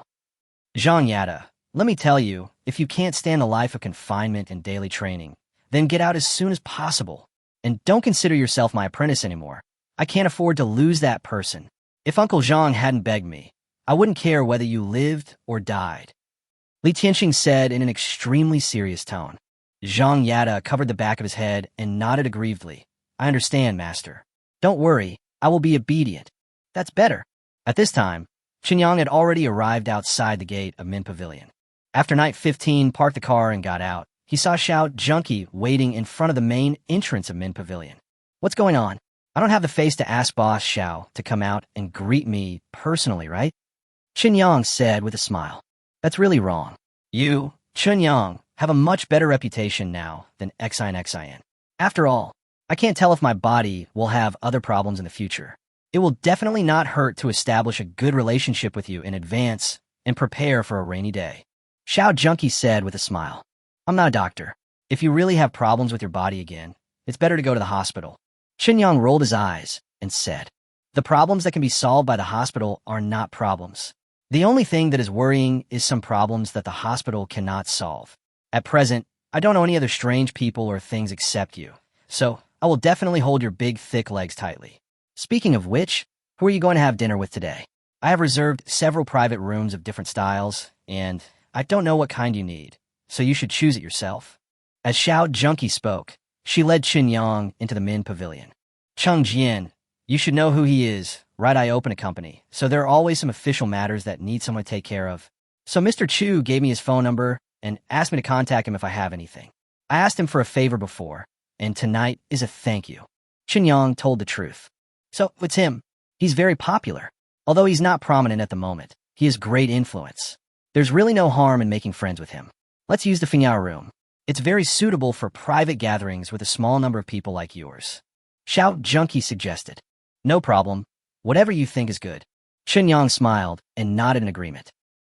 Zhang Yada, let me tell you, if you can't stand the life of confinement and daily training, then get out as soon as possible. And don't consider yourself my apprentice anymore. I can't afford to lose that person. If Uncle Zhang hadn't begged me, I wouldn't care whether you lived or died. Li Tianxing said in an extremely serious tone. Zhang Yada covered the back of his head and nodded aggrievedly. I understand, master. Don't worry, I will be obedient. That's better. At this time, Qinyang had already arrived outside the gate of Min Pavilion. After Night 15 parked the car and got out, he saw Xiao Junkie waiting in front of the main entrance of Min Pavilion. What's going on? I don't have the face to ask Boss Xiao to come out and greet me personally, right? Qinyang said with a smile. That's really wrong. You, Qinyang, have a much better reputation now than Xin. After all, I can't tell if my body will have other problems in the future. It will definitely not hurt to establish a good relationship with you in advance and prepare for a rainy day. Xiao Junkie said with a smile. I'm not a doctor. If you really have problems with your body again, it's better to go to the hospital. Qinyang rolled his eyes and said, the problems that can be solved by the hospital are not problems. The only thing that is worrying is some problems that the hospital cannot solve. At present, I don't know any other strange people or things except you, so I will definitely hold your big, thick legs tightly. Speaking of which, who are you going to have dinner with today? I have reserved several private rooms of different styles, and I don't know what kind you need, so you should choose it yourself. As Xiao Junkie spoke, she led Qinyang into the Min Pavilion. Cheng Jian, you should know who he is, right? I open a company, so there are always some official matters that need someone to take care of. So Mr. Chu gave me his phone number and asked me to contact him if I have anything. I asked him for a favor before, and tonight is a thank you. Qinyang told the truth. So it's him. He's very popular. Although he's not prominent at the moment, he has great influence. There's really no harm in making friends with him. Let's use the Fingyao room. It's very suitable for private gatherings with a small number of people like yours. Xiao Junkie suggested. No problem. Whatever you think is good. Qinyang smiled and nodded in agreement.